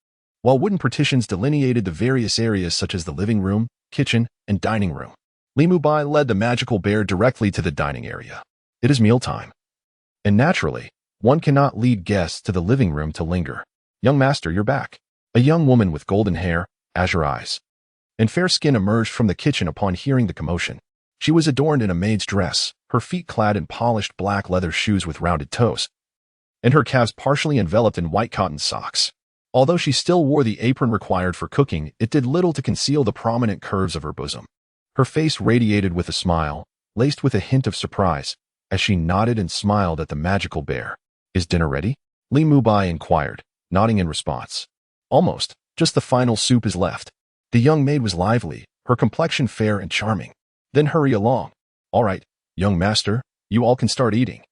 while wooden partitions delineated the various areas such as the living room, kitchen, and dining room. Li Mubai led the magical bear directly to the dining area. It is mealtime, and naturally, one cannot lead guests to the living room to linger. Young master, you're back. A young woman with golden hair, azure eyes, and fair skin emerged from the kitchen upon hearing the commotion. She was adorned in a maid's dress, her feet clad in polished black leather shoes with rounded toes, and her calves partially enveloped in white cotton socks. Although she still wore the apron required for cooking, it did little to conceal the prominent curves of her bosom. Her face radiated with a smile, laced with a hint of surprise, as she nodded and smiled at the magical bear. Is dinner ready? Li Mubai inquired, nodding in response. Almost, just the final soup is left. The young maid was lively, her complexion fair and charming. Then hurry along. All right, young master, you all can start eating,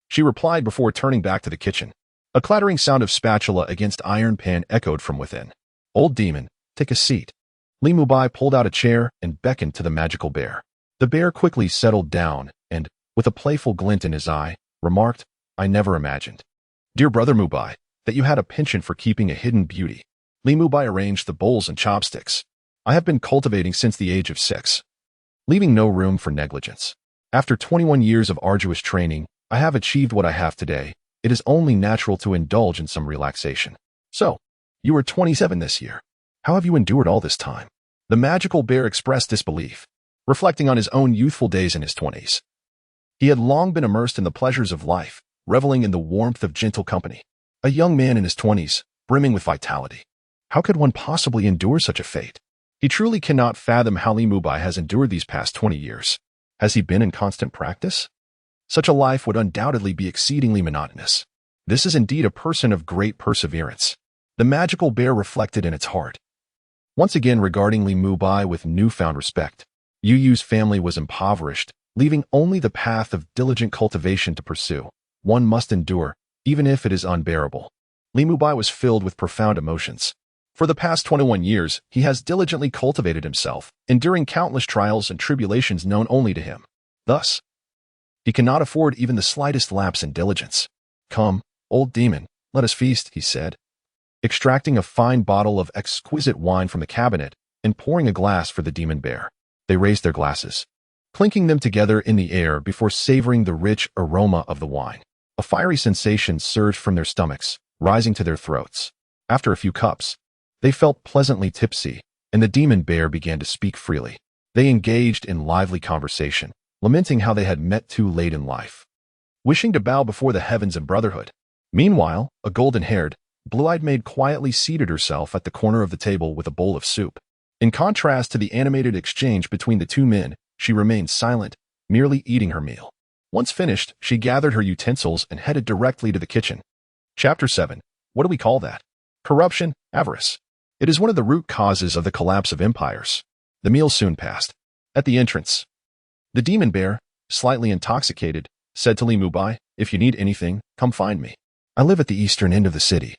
she replied before turning back to the kitchen. A clattering sound of spatula against iron pan echoed from within. Old demon, take a seat. Li Mubai pulled out a chair and beckoned to the magical bear. The bear quickly settled down and, with a playful glint in his eye, remarked, I never imagined, dear brother Mubai, that you had a penchant for keeping a hidden beauty. Li Mubai arranged the bowls and chopsticks, I have been cultivating since the age of 6, leaving no room for negligence. After 21 years of arduous training, I have achieved what I have today. It is only natural to indulge in some relaxation. So, you are 27 this year. How have you endured all this time? The magical bear expressed disbelief, reflecting on his own youthful days in his 20s. He had long been immersed in the pleasures of life, reveling in the warmth of gentle company. A young man in his 20s, brimming with vitality. How could one possibly endure such a fate? He truly cannot fathom how Li Mubai has endured these past 20 years. Has he been in constant practice? Such a life would undoubtedly be exceedingly monotonous. This is indeed a person of great perseverance. The magical bear reflected in its heart. Once again regarding Li Mubai with newfound respect. Yu Yu's family was impoverished, leaving only the path of diligent cultivation to pursue. One must endure, even if it is unbearable. Li Mubai was filled with profound emotions. For the past 21 years, he has diligently cultivated himself, enduring countless trials and tribulations known only to him. Thus, he cannot afford even the slightest lapse in diligence. Come, old demon, let us feast, he said, extracting a fine bottle of exquisite wine from the cabinet and pouring a glass for the demon bear. They raised their glasses, clinking them together in the air before savoring the rich aroma of the wine. A fiery sensation surged from their stomachs, rising to their throats. After a few cups, they felt pleasantly tipsy, and the demon bear began to speak freely. They engaged in lively conversation, lamenting how they had met too late in life, wishing to bow before the heavens in brotherhood. Meanwhile, a golden-haired, blue-eyed maid quietly seated herself at the corner of the table with a bowl of soup. In contrast to the animated exchange between the two men, she remained silent, merely eating her meal. Once finished, she gathered her utensils and headed directly to the kitchen. Chapter 7. What do we call that? Corruption, avarice. It is one of the root causes of the collapse of empires. The meal soon passed. At the entrance, the demon bear, slightly intoxicated, said to Li Mubai, "If you need anything, come find me. I live at the eastern end of the city,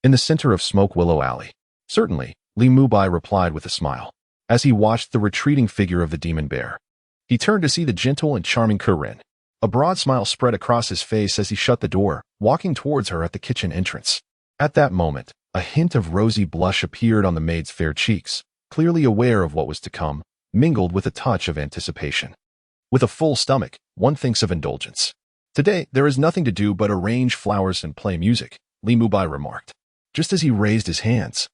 in the center of Smoke Willow Alley." "Certainly," Li Mubai replied with a smile. As he watched the retreating figure of the demon bear, he turned to see the gentle and charming Kurin. A broad smile spread across his face as he shut the door, walking towards her at the kitchen entrance. At that moment, a hint of rosy blush appeared on the maid's fair cheeks, clearly aware of what was to come, mingled with a touch of anticipation. With a full stomach, one thinks of indulgence. "Today, there is nothing to do but arrange flowers and play music," Li Mubai remarked, just as he raised his hands.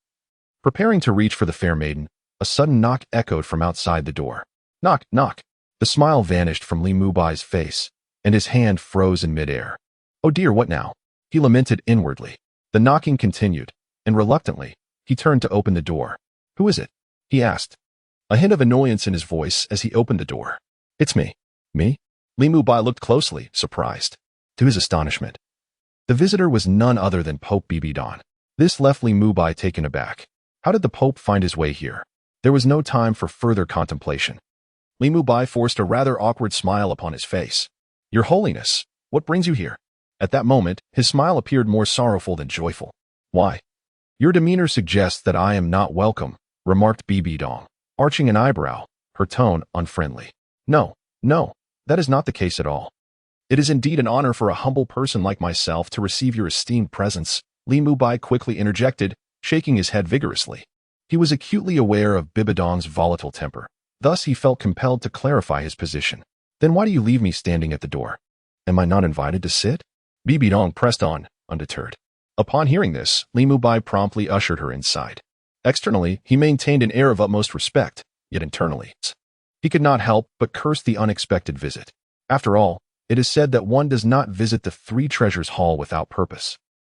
Preparing to reach for the fair maiden, a sudden knock echoed from outside the door. "Knock, knock." The smile vanished from Li Mubai's face, and his hand froze in midair. "Oh dear, what now?" he lamented inwardly. The knocking continued, and reluctantly, he turned to open the door. "Who is it?" he asked, a hint of annoyance in his voice as he opened the door. "It's me." "Me?" Li Mubai looked closely, surprised. To his astonishment, the visitor was none other than Pope Bibi Dong. This left Li Mubai taken aback. How did the Pope find his way here? There was no time for further contemplation. Li Mubai forced a rather awkward smile upon his face. "Your Holiness, what brings you here?" At that moment, his smile appeared more sorrowful than joyful. "Why? Your demeanor suggests that I am not welcome," remarked Bibi Dong, arching an eyebrow, her tone unfriendly. No, that is not the case at all. It is indeed an honor for a humble person like myself to receive your esteemed presence," Li Mubai quickly interjected, shaking his head vigorously. He was acutely aware of Bibi Dong's volatile temper. Thus, he felt compelled to clarify his position. "Then why do you leave me standing at the door? Am I not invited to sit?" Bibi Dong pressed on, undeterred. Upon hearing this, Li Mubai promptly ushered her inside. Externally, he maintained an air of utmost respect, yet internally, he could not help but curse the unexpected visit. After all, it is said that one does not visit the Three Treasures Hall without purpose.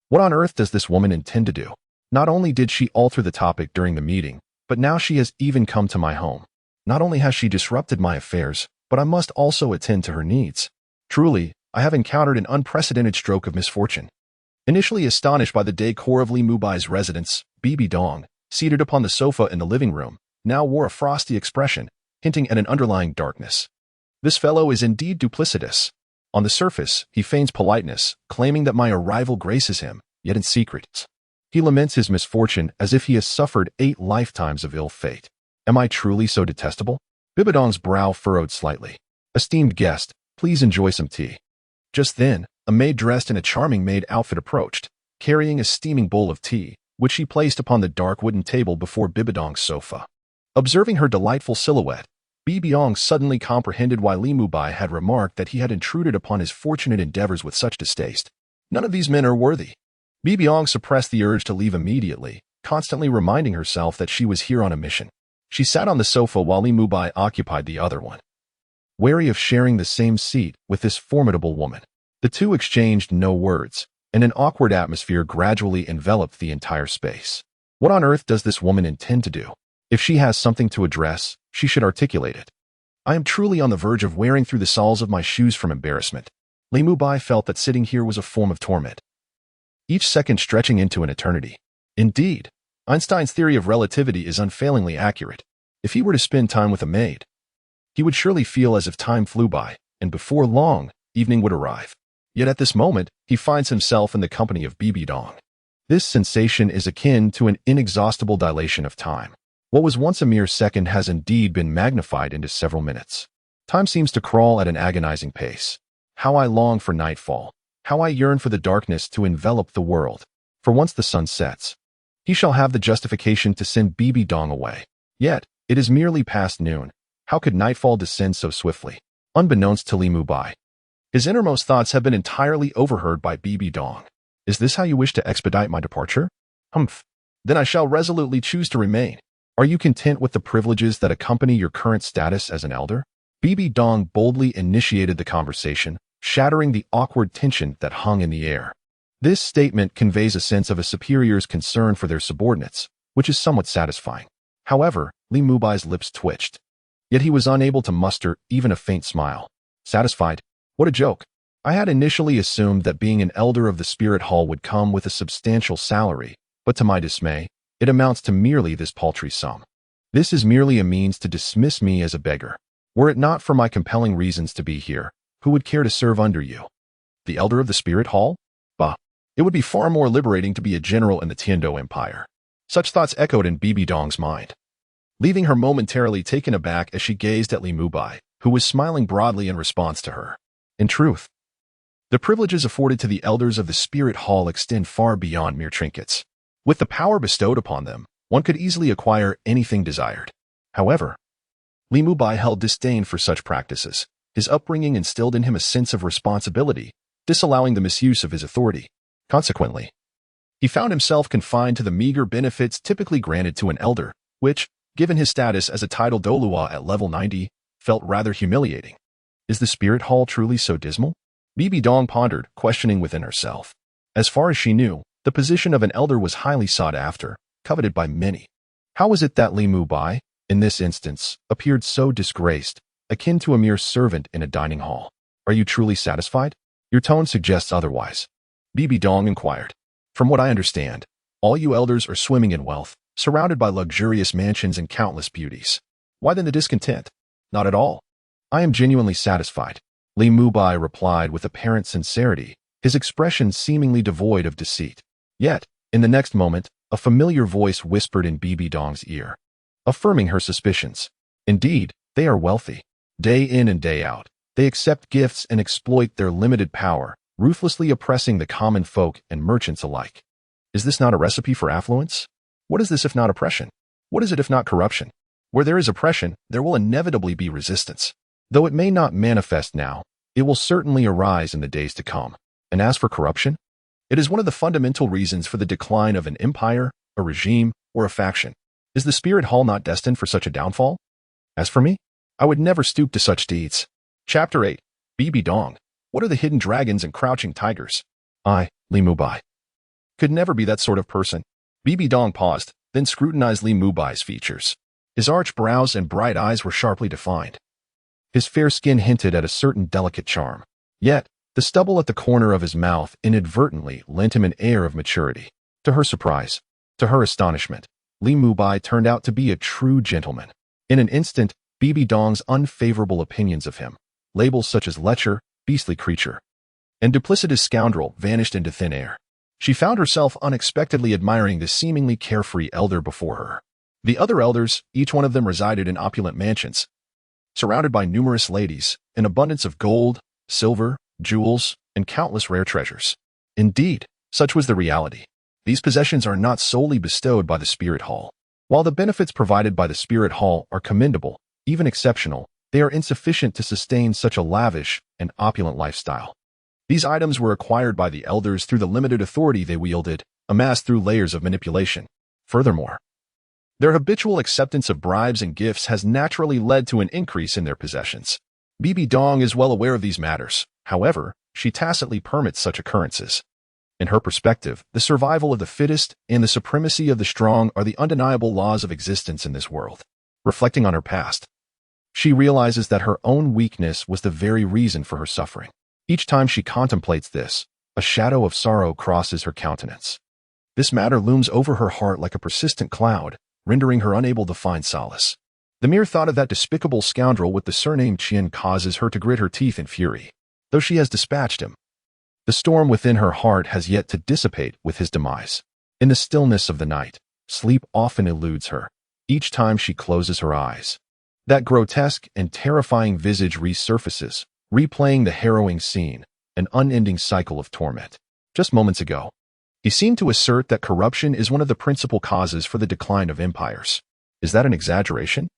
What on earth does this woman intend to do? Not only did she alter the topic during the meeting, but now she has even come to my home. Not only has she disrupted my affairs, but I must also attend to her needs. Truly, I have encountered an unprecedented stroke of misfortune. Initially astonished by the decor of Li Mubai's residence, Bibi Dong, seated upon the sofa in the living room, now wore a frosty expression, hinting at an underlying darkness. This fellow is indeed duplicitous. On the surface, he feigns politeness, claiming that my arrival graces him, yet in secret, he laments his misfortune as if he has suffered 8 lifetimes of ill fate. Am I truly so detestable? Bibi Dong's brow furrowed slightly. "Esteemed guest, please enjoy some tea." Just then, a maid dressed in a charming maid outfit approached, carrying a steaming bowl of tea, which she placed upon the dark wooden table before Bibi Dong's sofa. Observing her delightful silhouette, Bibi Dong suddenly comprehended why Li Mubai had remarked that he had intruded upon his fortunate endeavors with such distaste. None of these men are worthy. Bibi Dong suppressed the urge to leave immediately, constantly reminding herself that she was here on a mission. She sat on the sofa while Li Mubai occupied the other one, wary of sharing the same seat with this formidable woman. The two exchanged no words, and an awkward atmosphere gradually enveloped the entire space. What on earth does this woman intend to do? If she has something to address, she should articulate it. I am truly on the verge of wearing through the soles of my shoes from embarrassment. Li Mubai felt that sitting here was a form of torment, each second stretching into an eternity. Indeed, Einstein's theory of relativity is unfailingly accurate. If he were to spend time with a maid, he would surely feel as if time flew by, and before long, evening would arrive. Yet at this moment, he finds himself in the company of Bibi Dong. This sensation is akin to an inexhaustible dilation of time. What was once a mere second has indeed been magnified into several minutes. Time seems to crawl at an agonizing pace. How I long for nightfall. How I yearn for the darkness to envelop the world. For once the sun sets, he shall have the justification to send Bibi Dong away. Yet, it is merely past noon. How could nightfall descend so swiftly? Unbeknownst to Li Mubai, his innermost thoughts have been entirely overheard by Bibi Dong. Is this how you wish to expedite my departure? Humph. Then I shall resolutely choose to remain. Are you content with the privileges that accompany your current status as an elder? Bibi Dong boldly initiated the conversation, shattering the awkward tension that hung in the air. This statement conveys a sense of a superior's concern for their subordinates, which is somewhat satisfying. However, Li Mubai's lips twitched. Yet he was unable to muster even a faint smile. Satisfied? What a joke. I had initially assumed that being an elder of the Spirit Hall would come with a substantial salary, but to my dismay, it amounts to merely this paltry sum. This is merely a means to dismiss me as a beggar. Were it not for my compelling reasons to be here, who would care to serve under you? The elder of the Spirit Hall? Bah. It would be far more liberating to be a general in the Tiando Empire. Such thoughts echoed in Bibi Dong's mind, leaving her momentarily taken aback as she gazed at Li Mubai, who was smiling broadly in response to her. In truth, the privileges afforded to the elders of the Spirit Hall extend far beyond mere trinkets. With the power bestowed upon them, one could easily acquire anything desired. However, Li Mubai held disdain for such practices. His upbringing instilled in him a sense of responsibility, disallowing the misuse of his authority. Consequently, he found himself confined to the meager benefits typically granted to an elder, which, given his status as a titled Douluo at level 90, felt rather humiliating. Is the Spirit Hall truly so dismal? Bibi Dong pondered, questioning within herself. As far as she knew, the position of an elder was highly sought after, coveted by many. How was it that Li Mubai, in this instance, appeared so disgraced, akin to a mere servant in a dining hall? Are you truly satisfied? Your tone suggests otherwise. Bibi Dong inquired. From what I understand, all you elders are swimming in wealth, surrounded by luxurious mansions and countless beauties. Why then the discontent? Not at all. I am genuinely satisfied. Li Mubai replied with apparent sincerity, his expression seemingly devoid of deceit. Yet, in the next moment, a familiar voice whispered in Bibi Dong's ear, affirming her suspicions. Indeed, they are wealthy. Day in and day out, they accept gifts and exploit their limited power, ruthlessly oppressing the common folk and merchants alike. Is this not a recipe for affluence? What is this if not oppression? What is it if not corruption? Where there is oppression, there will inevitably be resistance. Though it may not manifest now, it will certainly arise in the days to come. And as for corruption, it is one of the fundamental reasons for the decline of an empire, a regime, or a faction. Is the Spirit Hall not destined for such a downfall? As for me, I would never stoop to such deeds. Chapter 8. Bibi Dong. What are the hidden dragons and crouching tigers? I, Li Mubai, could never be that sort of person. Bibi Dong paused, then scrutinized Li Mubai's features. His arched brows and bright eyes were sharply defined. His fair skin hinted at a certain delicate charm. Yet, the stubble at the corner of his mouth inadvertently lent him an air of maturity. To her surprise, to her astonishment, Li Mubai turned out to be a true gentleman. In an instant, Bibi Dong's unfavorable opinions of him, labels such as lecher, beastly creature, and duplicitous scoundrel vanished into thin air. She found herself unexpectedly admiring the seemingly carefree elder before her. The other elders, each one of them resided in opulent mansions, surrounded by numerous ladies, an abundance of gold, silver, jewels, and countless rare treasures. Indeed, such was the reality. These possessions are not solely bestowed by the Spirit Hall. While the benefits provided by the Spirit Hall are commendable, even exceptional, they are insufficient to sustain such a lavish and opulent lifestyle. These items were acquired by the elders through the limited authority they wielded, amassed through layers of manipulation. Furthermore, their habitual acceptance of bribes and gifts has naturally led to an increase in their possessions. Bibi Dong is well aware of these matters. However, she tacitly permits such occurrences. In her perspective, the survival of the fittest and the supremacy of the strong are the undeniable laws of existence in this world. Reflecting on her past, she realizes that her own weakness was the very reason for her suffering. Each time she contemplates this, a shadow of sorrow crosses her countenance. This matter looms over her heart like a persistent cloud, rendering her unable to find solace. The mere thought of that despicable scoundrel with the surname Qian causes her to grit her teeth in fury. Though she has dispatched him, the storm within her heart has yet to dissipate with his demise. In the stillness of the night, sleep often eludes her. Each time she closes her eyes, that grotesque and terrifying visage resurfaces, replaying the harrowing scene, an unending cycle of torment. Just moments ago, he seemed to assert that corruption is one of the principal causes for the decline of empires. Is that an exaggeration?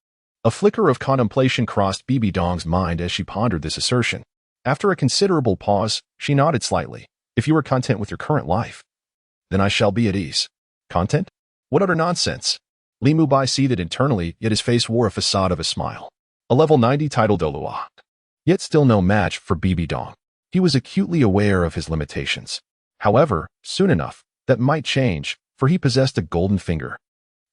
A flicker of contemplation crossed Bibi Dong's mind as she pondered this assertion. After a considerable pause, she nodded slightly. If you are content with your current life, then I shall be at ease. Content? What utter nonsense! Li Mubai seethed internally, yet his face wore a facade of a smile. A level 90 title Douluo. Yet still no match for Bibi Dong. He was acutely aware of his limitations. However, soon enough, that might change, for he possessed a golden finger.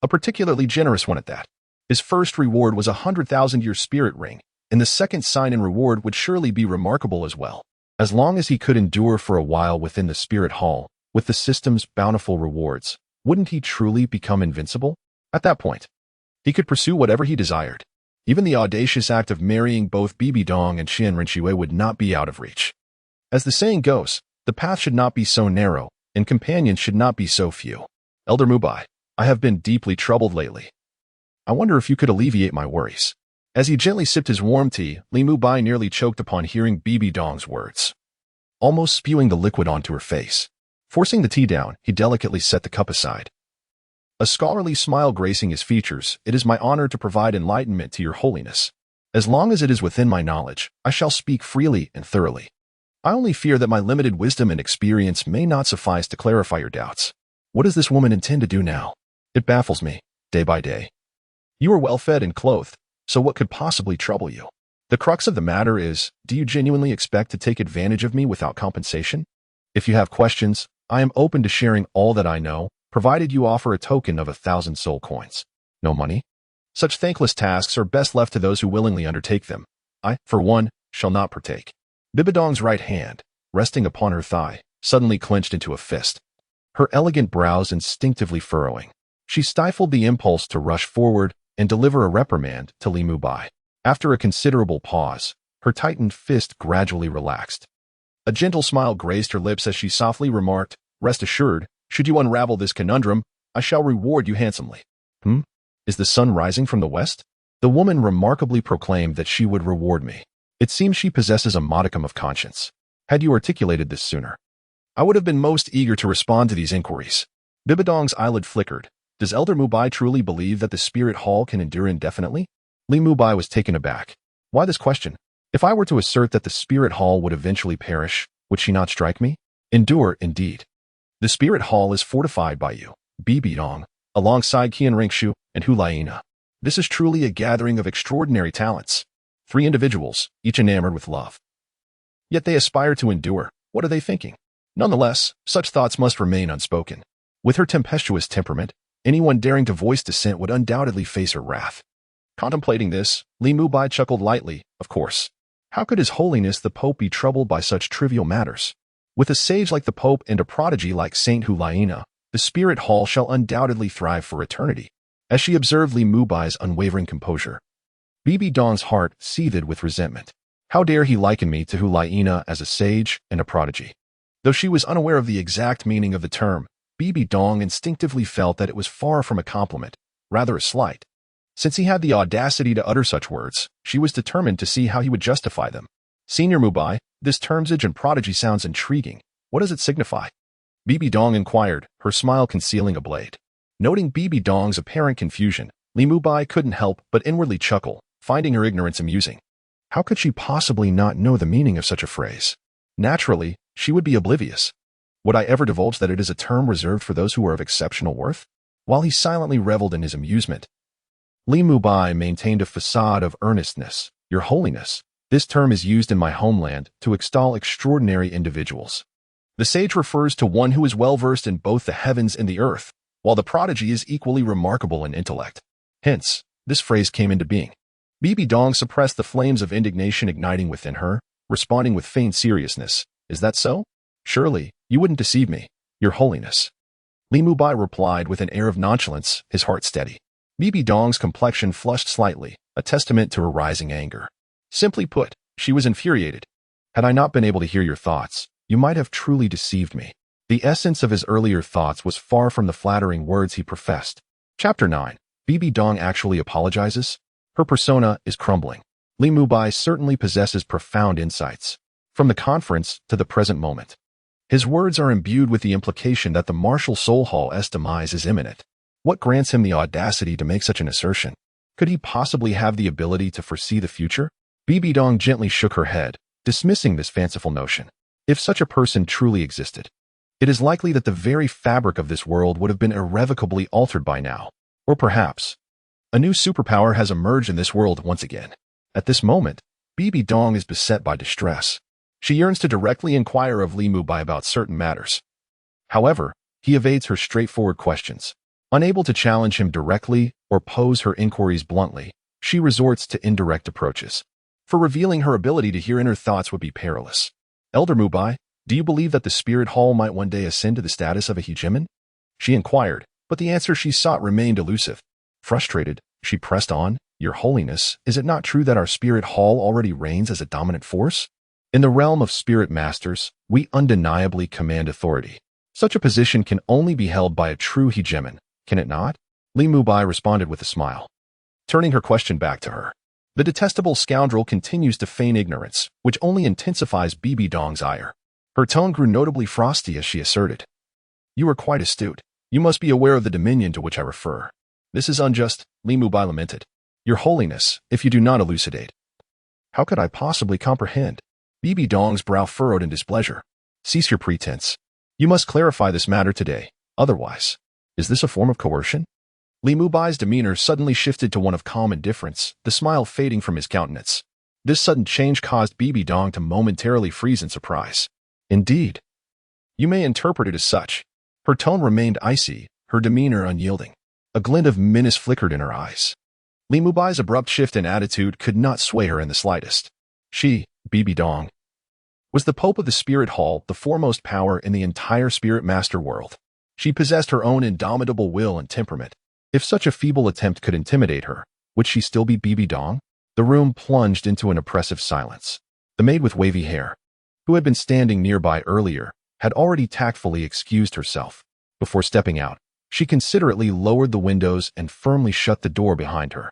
A particularly generous one at that. His first reward was a 100,000-year spirit ring, and the second sign and reward would surely be remarkable as well. As long as he could endure for a while within the Spirit Hall, with the system's bountiful rewards, wouldn't he truly become invincible? At that point, he could pursue whatever he desired. Even the audacious act of marrying both Bibi Dong and Qian Renqiwei would not be out of reach. As the saying goes, the path should not be so narrow, and companions should not be so few. Elder Mu Bai, I have been deeply troubled lately. I wonder if you could alleviate my worries. As he gently sipped his warm tea, Li Mubai nearly choked upon hearing Bibi Dong's words, almost spewing the liquid onto her face. Forcing the tea down, he delicately set the cup aside. A scholarly smile gracing his features, it is my honor to provide enlightenment to your holiness. As long as it is within my knowledge, I shall speak freely and thoroughly. I only fear that my limited wisdom and experience may not suffice to clarify your doubts. What does this woman intend to do now? It baffles me, day by day. You are well fed and clothed, so what could possibly trouble you? The crux of the matter is, do you genuinely expect to take advantage of me without compensation? If you have questions, I am open to sharing all that I know, provided you offer a token of 1,000 soul coins. No money? Such thankless tasks are best left to those who willingly undertake them. I, for one, shall not partake. Bibi Dong's right hand, resting upon her thigh, suddenly clenched into a fist. Her elegant brows instinctively furrowing. She stifled the impulse to rush forward and deliver a reprimand to Li Mubai. After a considerable pause, her tightened fist gradually relaxed. A gentle smile graced her lips as she softly remarked, "Rest assured, should you unravel this conundrum, I shall reward you handsomely." Is the sun rising from the west? The woman remarkably proclaimed that she would reward me. It seems she possesses a modicum of conscience. Had you articulated this sooner, I would have been most eager to respond to these inquiries. Bibi Dong's eyelid flickered. Does Elder Mu Bai truly believe that the Spirit Hall can endure indefinitely? Li Mubai was taken aback. Why this question? If I were to assert that the Spirit Hall would eventually perish, would she not strike me? Endure, indeed. The Spirit Hall is fortified by you, Bibi Dong, alongside Qian Ringshu and Hu Laina. This is truly a gathering of extraordinary talents. 3 individuals, each enamored with love. Yet they aspire to endure. What are they thinking? Nonetheless, such thoughts must remain unspoken. With her tempestuous temperament, anyone daring to voice dissent would undoubtedly face her wrath. Contemplating this, Li Mubai chuckled lightly. Of course. How could His Holiness the Pope be troubled by such trivial matters? With a sage like the Pope and a prodigy like Saint Hu Laina, the Spirit Hall shall undoubtedly thrive for eternity. As she observed Li Mubai's unwavering composure, Bibi Dong's heart seethed with resentment. How dare he liken me to Hu Laina as a sage and a prodigy? Though she was unaware of the exact meaning of the term, Bibi Dong instinctively felt that it was far from a compliment, rather a slight. Since he had the audacity to utter such words, she was determined to see how he would justify them. Senior Mubai, this termsage and prodigy sounds intriguing. What does it signify? Bibi Dong inquired, her smile concealing a blade. Noting Bibi Dong's apparent confusion, Li Mubai couldn't help but inwardly chuckle, finding her ignorance amusing. How could she possibly not know the meaning of such a phrase? Naturally, she would be oblivious. Would I ever divulge that it is a term reserved for those who are of exceptional worth? While he silently reveled in his amusement, Li Mubai maintained a facade of earnestness. Your Holiness, this term is used in my homeland to extol extraordinary individuals. The sage refers to one who is well-versed in both the heavens and the earth, while the prodigy is equally remarkable in intellect. Hence, this phrase came into being. Bibi Dong suppressed the flames of indignation igniting within her, responding with feigned seriousness. Is that so? Surely, you wouldn't deceive me, Your Holiness. Li Mubai replied with an air of nonchalance, his heart steady. Bibi Dong's complexion flushed slightly, a testament to her rising anger. Simply put, she was infuriated. Had I not been able to hear your thoughts, you might have truly deceived me. The essence of his earlier thoughts was far from the flattering words he professed. Chapter 9. Bibi Dong actually apologizes? Her persona is crumbling. Li Mubai certainly possesses profound insights. From the conference to the present moment, his words are imbued with the implication that the martial soul hall's demise is imminent. What grants him the audacity to make such an assertion? Could he possibly have the ability to foresee the future? Bibi Dong gently shook her head, dismissing this fanciful notion. If such a person truly existed, it is likely that the very fabric of this world would have been irrevocably altered by now. Or perhaps, a new superpower has emerged in this world once again. At this moment, Bibi Dong is beset by distress. She yearns to directly inquire of Li Mubai about certain matters. However, he evades her straightforward questions. Unable to challenge him directly or pose her inquiries bluntly, she resorts to indirect approaches. For revealing her ability to hear inner thoughts would be perilous. Elder Mubai, do you believe that the spirit hall might one day ascend to the status of a hegemon? She inquired, but the answer she sought remained elusive. Frustrated, she pressed on, Your Holiness, is it not true that our spirit hall already reigns as a dominant force? In the realm of spirit masters, we undeniably command authority. Such a position can only be held by a true hegemon, can it not? Li Mubai responded with a smile, turning her question back to her. The detestable scoundrel continues to feign ignorance, which only intensifies Bibi Dong's ire. Her tone grew notably frosty as she asserted, You are quite astute. You must be aware of the dominion to which I refer. This is unjust, Li Mubai lamented. Your Holiness, if you do not elucidate. How could I possibly comprehend? Bibi Dong's brow furrowed in displeasure. Cease your pretense. You must clarify this matter today, otherwise. Is this a form of coercion? Li Mubai's demeanor suddenly shifted to one of calm indifference, the smile fading from his countenance. This sudden change caused Bibi Dong to momentarily freeze in surprise. Indeed. You may interpret it as such. Her tone remained icy, her demeanor unyielding. A glint of menace flickered in her eyes. Li Mubai's abrupt shift in attitude could not sway her in the slightest. She, Bibi Dong, was the Pope of the Spirit Hall, the foremost power in the entire Spirit Master world. She possessed her own indomitable will and temperament. If such a feeble attempt could intimidate her, would she still be Bibi Dong? The room plunged into an oppressive silence. The maid with wavy hair, who had been standing nearby earlier, had already tactfully excused herself. Before stepping out, she considerately lowered the windows and firmly shut the door behind her,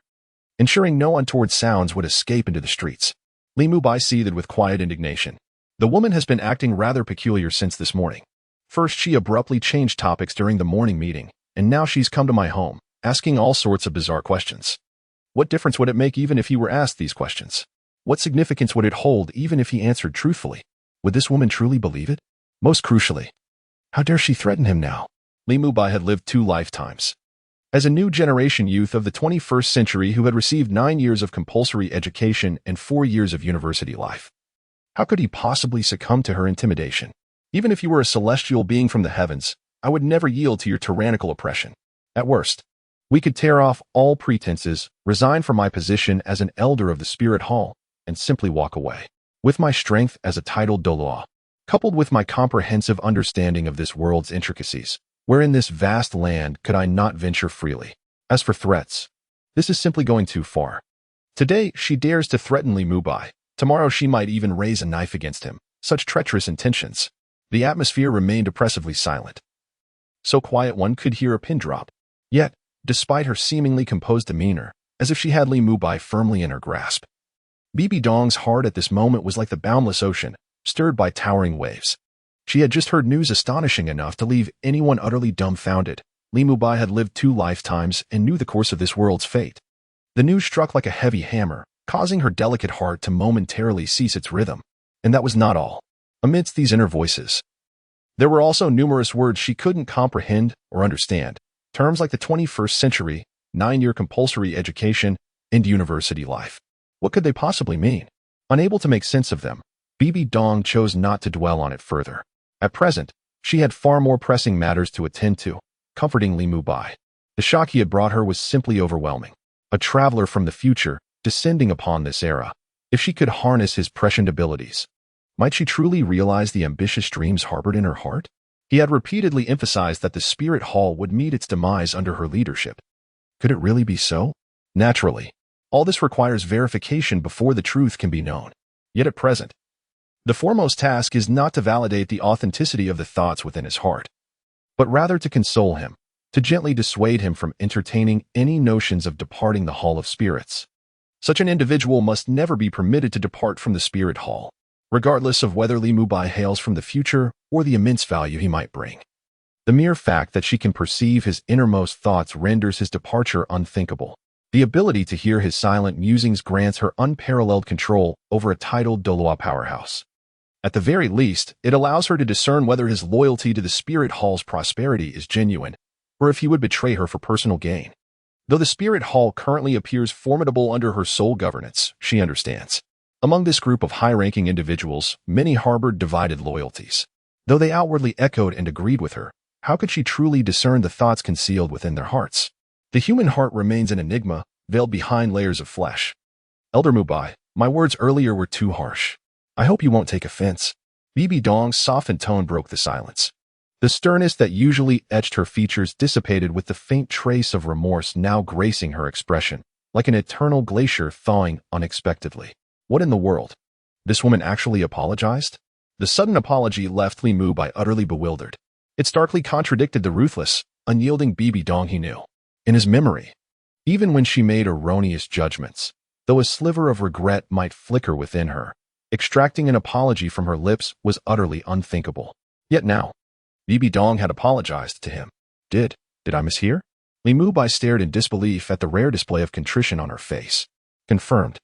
ensuring no untoward sounds would escape into the streets. Li Mubai seethed with quiet indignation. The woman has been acting rather peculiar since this morning. First, she abruptly changed topics during the morning meeting, and now she's come to my home, asking all sorts of bizarre questions. What difference would it make even if he were asked these questions? What significance would it hold even if he answered truthfully? Would this woman truly believe it? Most crucially, how dare she threaten him now? Li Mubai had lived 2 lifetimes. As a new generation youth of the 21st century who had received 9 years of compulsory education and 4 years of university life. How could he possibly succumb to her intimidation? Even if you were a celestial being from the heavens, I would never yield to your tyrannical oppression. At worst, we could tear off all pretenses, resign from my position as an elder of the Spirit Hall, and simply walk away. With my strength as a titled Douluo, coupled with my comprehensive understanding of this world's intricacies, where in this vast land could I not venture freely? As for threats, this is simply going too far. Today, she dares to threaten Li Mubai. Tomorrow she might even raise a knife against him. Such treacherous intentions. The atmosphere remained oppressively silent. So quiet one could hear a pin drop. Yet, despite her seemingly composed demeanor, as if she had Li Mubai firmly in her grasp, Bibi Dong's heart at this moment was like the boundless ocean, stirred by towering waves. She had just heard news astonishing enough to leave anyone utterly dumbfounded, Li Mubai had lived 2 lifetimes and knew the course of this world's fate. The news struck like a heavy hammer, causing her delicate heart to momentarily cease its rhythm. And that was not all. Amidst these inner voices, there were also numerous words she couldn't comprehend or understand. Terms like the 21st century, 9-year compulsory education, and university life. What could they possibly mean? Unable to make sense of them, Bibi Dong chose not to dwell on it further. At present, she had far more pressing matters to attend to, comforting Li Mubai. The shock he had brought her was simply overwhelming. A traveler from the future, descending upon this era. If she could harness his prescient abilities, might she truly realize the ambitious dreams harbored in her heart? He had repeatedly emphasized that the spirit hall would meet its demise under her leadership. Could it really be so? Naturally, all this requires verification before the truth can be known. Yet at present, the foremost task is not to validate the authenticity of the thoughts within his heart, but rather to console him, to gently dissuade him from entertaining any notions of departing the Hall of Spirits. Such an individual must never be permitted to depart from the Spirit Hall, regardless of whether Li Mubai hails from the future or the immense value he might bring. The mere fact that she can perceive his innermost thoughts renders his departure unthinkable. The ability to hear his silent musings grants her unparalleled control over a titled Douluo powerhouse. At the very least, it allows her to discern whether his loyalty to the Spirit Hall's prosperity is genuine, or if he would betray her for personal gain. Though the Spirit Hall currently appears formidable under her sole governance, she understands. Among this group of high-ranking individuals, many harbored divided loyalties. Though they outwardly echoed and agreed with her, how could she truly discern the thoughts concealed within their hearts? The human heart remains an enigma, veiled behind layers of flesh. Elder Mubai, my words earlier were too harsh. I hope you won't take offense. Bibi Dong's softened tone broke the silence. The sternness that usually etched her features dissipated with the faint trace of remorse now gracing her expression, like an eternal glacier thawing unexpectedly. What in the world? This woman actually apologized? The sudden apology left Li Mubai utterly bewildered. It starkly contradicted the ruthless, unyielding Bibi Dong he knew. In his memory, even when she made erroneous judgments, though a sliver of regret might flicker within her, extracting an apology from her lips was utterly unthinkable. Yet now, Bibi Dong had apologized to him. Did I mishear? Li Mubai stared in disbelief at the rare display of contrition on her face. Confirmed.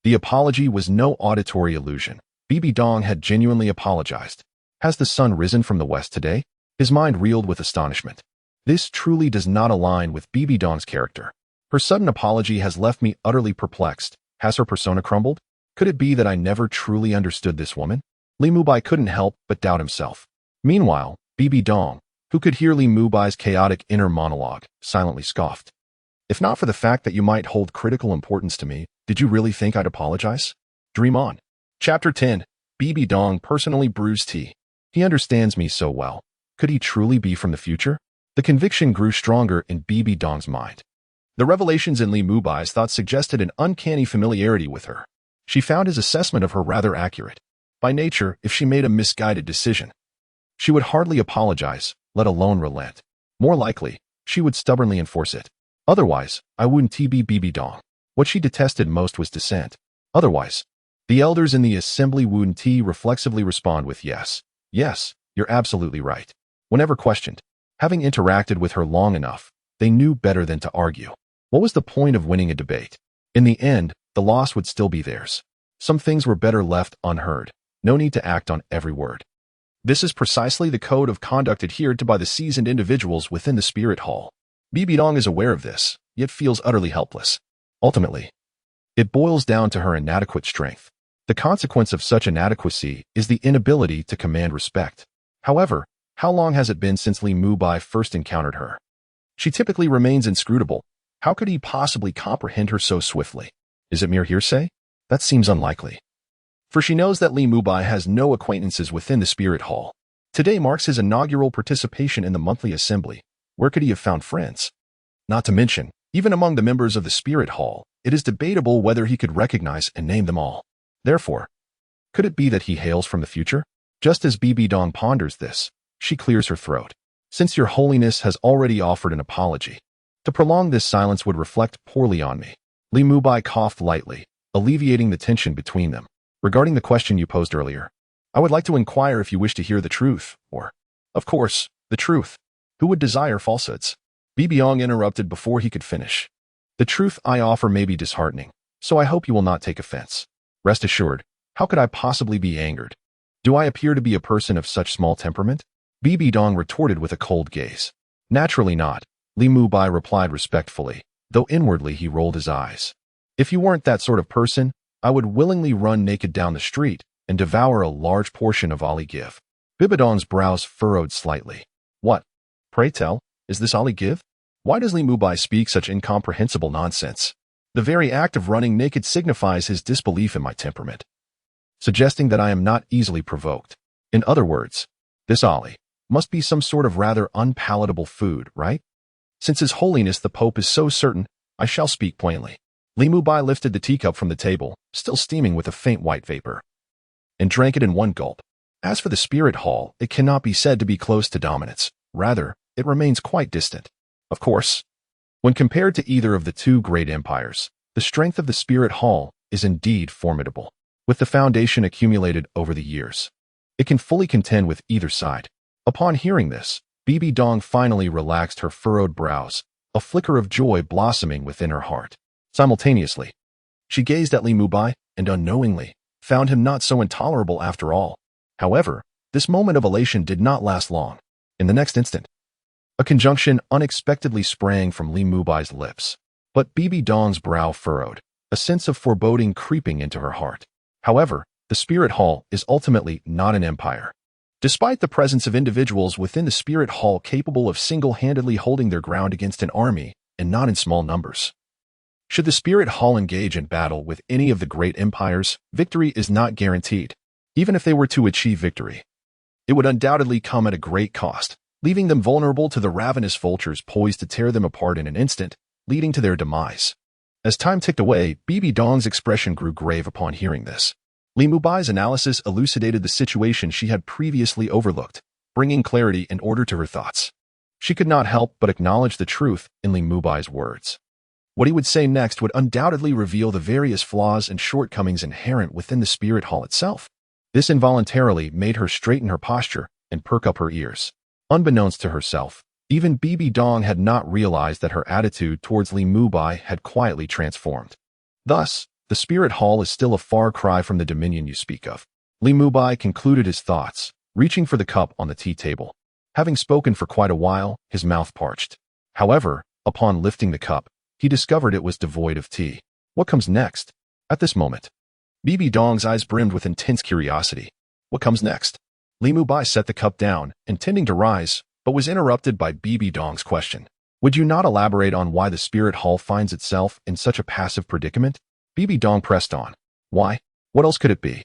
The apology was no auditory illusion. Bibi Dong had genuinely apologized. Has the sun risen from the west today? His mind reeled with astonishment. This truly does not align with Bibi Dong's character. Her sudden apology has left me utterly perplexed. Has her persona crumbled? Could it be that I never truly understood this woman? Li Mubai couldn't help but doubt himself. Meanwhile, Bibi Dong, who could hear Li Mubai's chaotic inner monologue, silently scoffed. If not for the fact that you might hold critical importance to me, did you really think I'd apologize? Dream on. Chapter 10. Bibi Dong personally brews tea. He understands me so well. Could he truly be from the future? The conviction grew stronger in Bibi Dong's mind. The revelations in Li Mubai's thoughts suggested an uncanny familiarity with her. She found his assessment of her rather accurate. By nature, if she made a misguided decision, she would hardly apologize, let alone relent. More likely, she would stubbornly enforce it. Otherwise, I wouldn't be Bibi Dong. What she detested most was dissent. Otherwise, the elders in the assembly wouldn't reflexively respond with yes. Yes, you're absolutely right. Whenever questioned, having interacted with her long enough, they knew better than to argue. What was the point of winning a debate? In the end, the loss would still be theirs. Some things were better left unheard. No need to act on every word. This is precisely the code of conduct adhered to by the seasoned individuals within the Spirit Hall. Bibi Dong is aware of this, yet feels utterly helpless. Ultimately, it boils down to her inadequate strength. The consequence of such inadequacy is the inability to command respect. However, how long has it been since Li Mubai first encountered her? She typically remains inscrutable. How could he possibly comprehend her so swiftly? Is it mere hearsay? That seems unlikely. For she knows that Li Mubai has no acquaintances within the Spirit Hall. Today marks his inaugural participation in the monthly assembly. Where could he have found friends? Not to mention, even among the members of the Spirit Hall, it is debatable whether he could recognize and name them all. Therefore, could it be that he hails from the future? Just as Bibi Dong ponders this, she clears her throat. Since your holiness has already offered an apology, to prolong this silence would reflect poorly on me. Li Mubai coughed lightly, alleviating the tension between them. Regarding the question you posed earlier, I would like to inquire if you wish to hear the truth, or, of course, the truth. Who would desire falsehoods? Bibi Dong interrupted before he could finish. The truth I offer may be disheartening, so I hope you will not take offense. Rest assured, how could I possibly be angered? Do I appear to be a person of such small temperament? Bibi Dong retorted with a cold gaze. Naturally not, Li Mubai replied respectfully, though inwardly he rolled his eyes. If you weren't that sort of person, I would willingly run naked down the street and devour a large portion of all I give. Bibi Dong's brows furrowed slightly. What? Pray tell, is this all I give? Why does Li Mubai speak such incomprehensible nonsense? The very act of running naked signifies his disbelief in my temperament, suggesting that I am not easily provoked. In other words, this Ali must be some sort of rather unpalatable food, right? Since His Holiness the Pope is so certain, I shall speak plainly. Li Mubai lifted the teacup from the table, still steaming with a faint white vapor, and drank it in one gulp. As for the spirit hall, it cannot be said to be close to dominance. Rather, it remains quite distant. Of course, when compared to either of the two great empires, the strength of the spirit hall is indeed formidable. With the foundation accumulated over the years, it can fully contend with either side. Upon hearing this, Bibi Dong finally relaxed her furrowed brows, a flicker of joy blossoming within her heart. Simultaneously, she gazed at Li Mubai and unknowingly found him not so intolerable after all. However, this moment of elation did not last long. In the next instant, a conjunction unexpectedly sprang from Li Mubai's lips. But Bibi Dong's brow furrowed, a sense of foreboding creeping into her heart. However, the spirit hall is ultimately not an empire. Despite the presence of individuals within the spirit hall capable of single-handedly holding their ground against an army, and not in small numbers. Should the spirit hall engage in battle with any of the great empires, victory is not guaranteed. Even if they were to achieve victory, it would undoubtedly come at a great cost, leaving them vulnerable to the ravenous vultures poised to tear them apart in an instant, leading to their demise. As time ticked away, Bibi Dong's expression grew grave upon hearing this. Li Mubai's analysis elucidated the situation she had previously overlooked, bringing clarity and order to her thoughts. She could not help but acknowledge the truth in Li Mubai's words. What he would say next would undoubtedly reveal the various flaws and shortcomings inherent within the spirit hall itself. This involuntarily made her straighten her posture and perk up her ears. Unbeknownst to herself, even Bibi Dong had not realized that her attitude towards Li Mubai had quietly transformed. Thus, the spirit hall is still a far cry from the dominion you speak of. Li Mubai concluded his thoughts, reaching for the cup on the tea table. Having spoken for quite a while, his mouth parched. However, upon lifting the cup, he discovered it was devoid of tea. What comes next? At this moment, Bibi Dong's eyes brimmed with intense curiosity. What comes next? Li Mubai set the cup down, intending to rise, but was interrupted by Bibi Dong's question. Would you not elaborate on why the spirit hall finds itself in such a passive predicament? Bibi Dong pressed on. Why? What else could it be?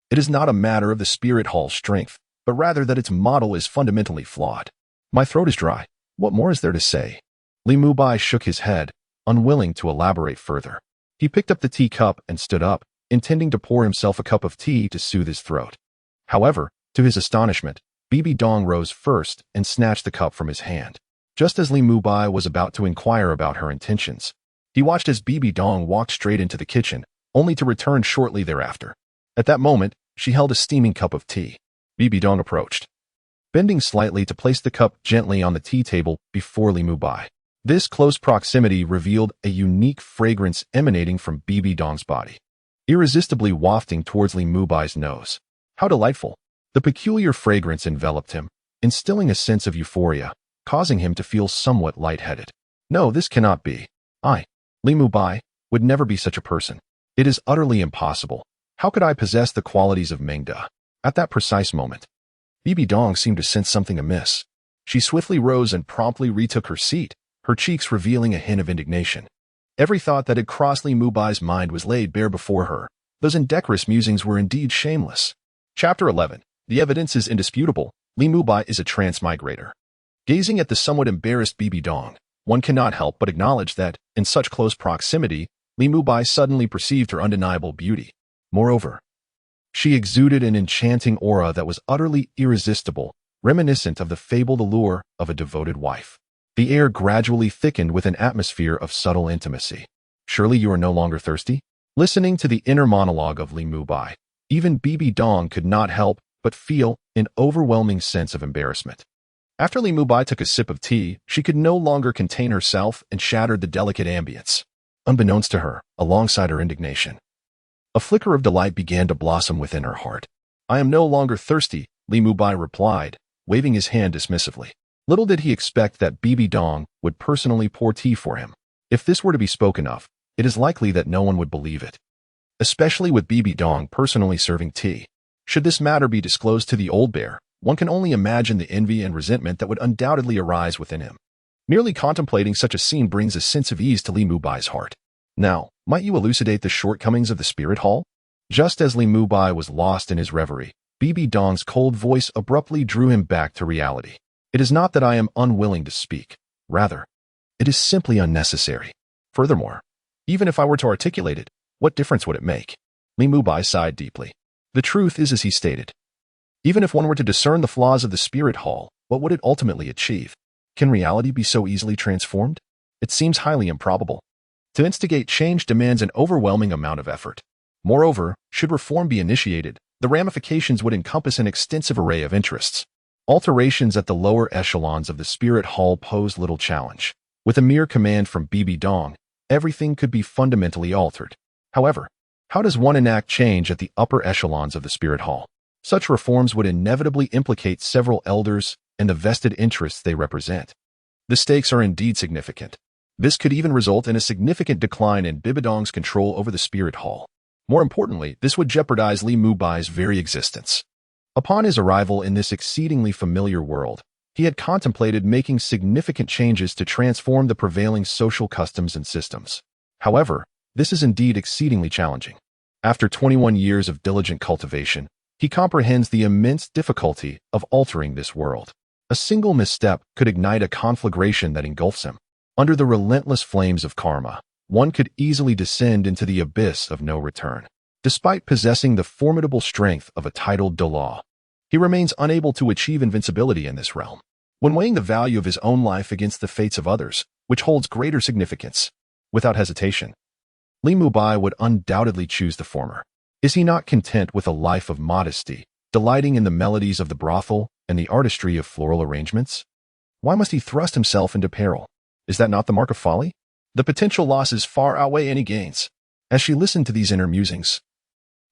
It is not a matter of the spirit hall's strength, but rather that its model is fundamentally flawed. My throat is dry. What more is there to say? Li Mubai shook his head, unwilling to elaborate further. He picked up the teacup and stood up, intending to pour himself a cup of tea to soothe his throat. However, to his astonishment, Bibi Dong rose first and snatched the cup from his hand. Just as Li Mubai was about to inquire about her intentions, he watched as Bibi Dong walked straight into the kitchen, only to return shortly thereafter. At that moment, she held a steaming cup of tea. Bibi Dong approached, bending slightly to place the cup gently on the tea table before Li Mubai. This close proximity revealed a unique fragrance emanating from Bibi Dong's body, irresistibly wafting towards Li Mubai's nose. How delightful! The peculiar fragrance enveloped him, instilling a sense of euphoria, causing him to feel somewhat lightheaded. No, this cannot be. Li Mubai, would never be such a person. It is utterly impossible. How could I possess the qualities of Mengda? At that precise moment, Bibi Dong seemed to sense something amiss. She swiftly rose and promptly retook her seat, her cheeks revealing a hint of indignation. Every thought that had crossed Li Mubai's mind was laid bare before her. Those indecorous musings were indeed shameless. Chapter 11. The evidence is indisputable. Li Mubai is a transmigrator. Gazing at the somewhat embarrassed Bibi Dong, one cannot help but acknowledge that, in such close proximity, Li Mubai suddenly perceived her undeniable beauty. Moreover, she exuded an enchanting aura that was utterly irresistible, reminiscent of the fabled allure of a devoted wife. The air gradually thickened with an atmosphere of subtle intimacy. Surely you are no longer thirsty? Listening to the inner monologue of Li Mubai, even Bibi Dong could not help but feel an overwhelming sense of embarrassment. After Li Mubai took a sip of tea, she could no longer contain herself and shattered the delicate ambience. Unbeknownst to her, alongside her indignation, a flicker of delight began to blossom within her heart. "I am no longer thirsty," Li Mubai replied, waving his hand dismissively. Little did he expect that Bibi Dong would personally pour tea for him. If this were to be spoken of, it is likely that no one would believe it, especially with Bibi Dong personally serving tea. Should this matter be disclosed to the old bear, one can only imagine the envy and resentment that would undoubtedly arise within him. Merely contemplating such a scene brings a sense of ease to Li Mubai's heart. Now, might you elucidate the shortcomings of the spirit hall? Just as Li Mubai was lost in his reverie, Bibi Dong's cold voice abruptly drew him back to reality. "It is not that I am unwilling to speak. Rather, it is simply unnecessary. Furthermore, even if I were to articulate it, what difference would it make?" Li Mubai sighed deeply. The truth is as he stated. Even if one were to discern the flaws of the spirit hall, what would it ultimately achieve? Can reality be so easily transformed? It seems highly improbable. To instigate change demands an overwhelming amount of effort. Moreover, should reform be initiated, the ramifications would encompass an extensive array of interests. Alterations at the lower echelons of the spirit hall pose little challenge. With a mere command from Bibi Dong, everything could be fundamentally altered. However, how does one enact change at the upper echelons of the spirit hall? Such reforms would inevitably implicate several elders and the vested interests they represent. The stakes are indeed significant. This could even result in a significant decline in Bibi Dong's control over the spirit hall. More importantly, this would jeopardize Li Mubai's very existence. Upon his arrival in this exceedingly familiar world, he had contemplated making significant changes to transform the prevailing social customs and systems. However, this is indeed exceedingly challenging. After 21 years of diligent cultivation, he comprehends the immense difficulty of altering this world. A single misstep could ignite a conflagration that engulfs him. Under the relentless flames of karma, one could easily descend into the abyss of no return. Despite possessing the formidable strength of a titled Douluo, he remains unable to achieve invincibility in this realm. When weighing the value of his own life against the fates of others, which holds greater significance, without hesitation, Li Mubai would undoubtedly choose the former. Is he not content with a life of modesty, delighting in the melodies of the brothel and the artistry of floral arrangements? Why must he thrust himself into peril? Is that not the mark of folly? The potential losses far outweigh any gains. As she listened to these inner musings,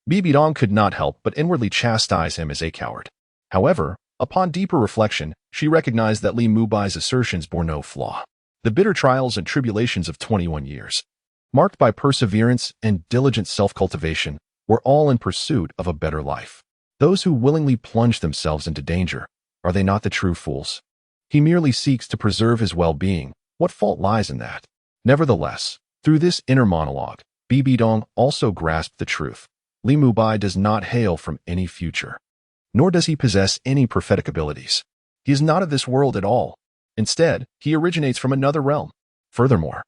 Bibi Dong could not help but inwardly chastise him as a coward. However, upon deeper reflection, she recognized that Li Mubai's assertions bore no flaw. The bitter trials and tribulations of 21 years, marked by perseverance and diligent self-cultivation, were all in pursuit of a better life. Those who willingly plunge themselves into danger, are they not the true fools? He merely seeks to preserve his well-being. What fault lies in that? Nevertheless, through this inner monologue, Bibi Dong also grasped the truth. Li Mubai does not hail from any future, nor does he possess any prophetic abilities. He is not of this world at all. Instead, he originates from another realm. Furthermore,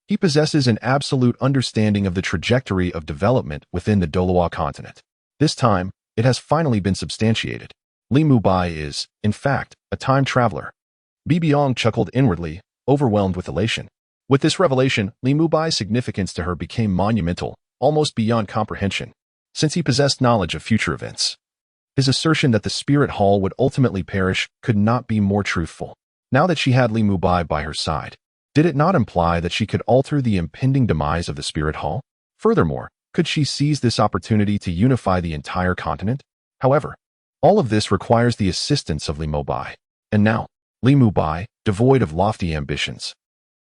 he possesses an absolute understanding of the trajectory of development within the Douluo Continent. This time, it has finally been substantiated. Li Mubai is, in fact, a time traveler. Bibi Dong chuckled inwardly, overwhelmed with elation. With this revelation, Li Mubai's significance to her became monumental, almost beyond comprehension, since he possessed knowledge of future events. His assertion that the spirit hall would ultimately perish could not be more truthful. Now that she had Li Mubai by her side, did it not imply that she could alter the impending demise of the spirit hall? Furthermore, could she seize this opportunity to unify the entire continent? However, all of this requires the assistance of Li Mubai. And now, Li Mubai, devoid of lofty ambitions,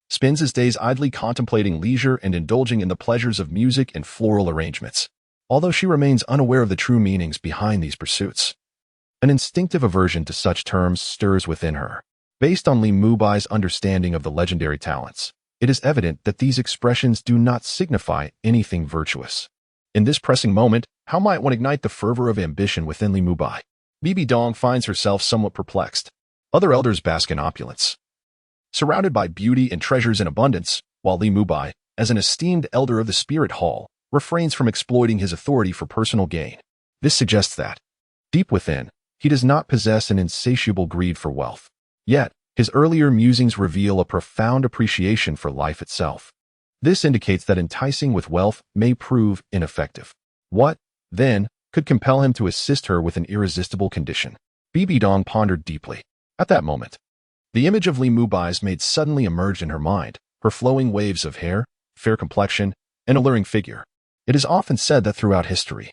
spends his days idly contemplating leisure and indulging in the pleasures of music and floral arrangements, although she remains unaware of the true meanings behind these pursuits. An instinctive aversion to such terms stirs within her. Based on Li Mubai's understanding of the legendary talents, it is evident that these expressions do not signify anything virtuous. In this pressing moment, how might one ignite the fervor of ambition within Li Mubai? Bibi Dong finds herself somewhat perplexed. Other elders bask in opulence, surrounded by beauty and treasures in abundance, while Li Mubai, as an esteemed elder of the spirit hall, refrains from exploiting his authority for personal gain. This suggests that, deep within, he does not possess an insatiable greed for wealth. Yet, his earlier musings reveal a profound appreciation for life itself. This indicates that enticing with wealth may prove ineffective. What, then, could compel him to assist her with an irresistible condition? Bibi Dong pondered deeply. At that moment, the image of Li Mubai's maid suddenly emerged in her mind, her flowing waves of hair, fair complexion, and alluring figure. It is often said that throughout history,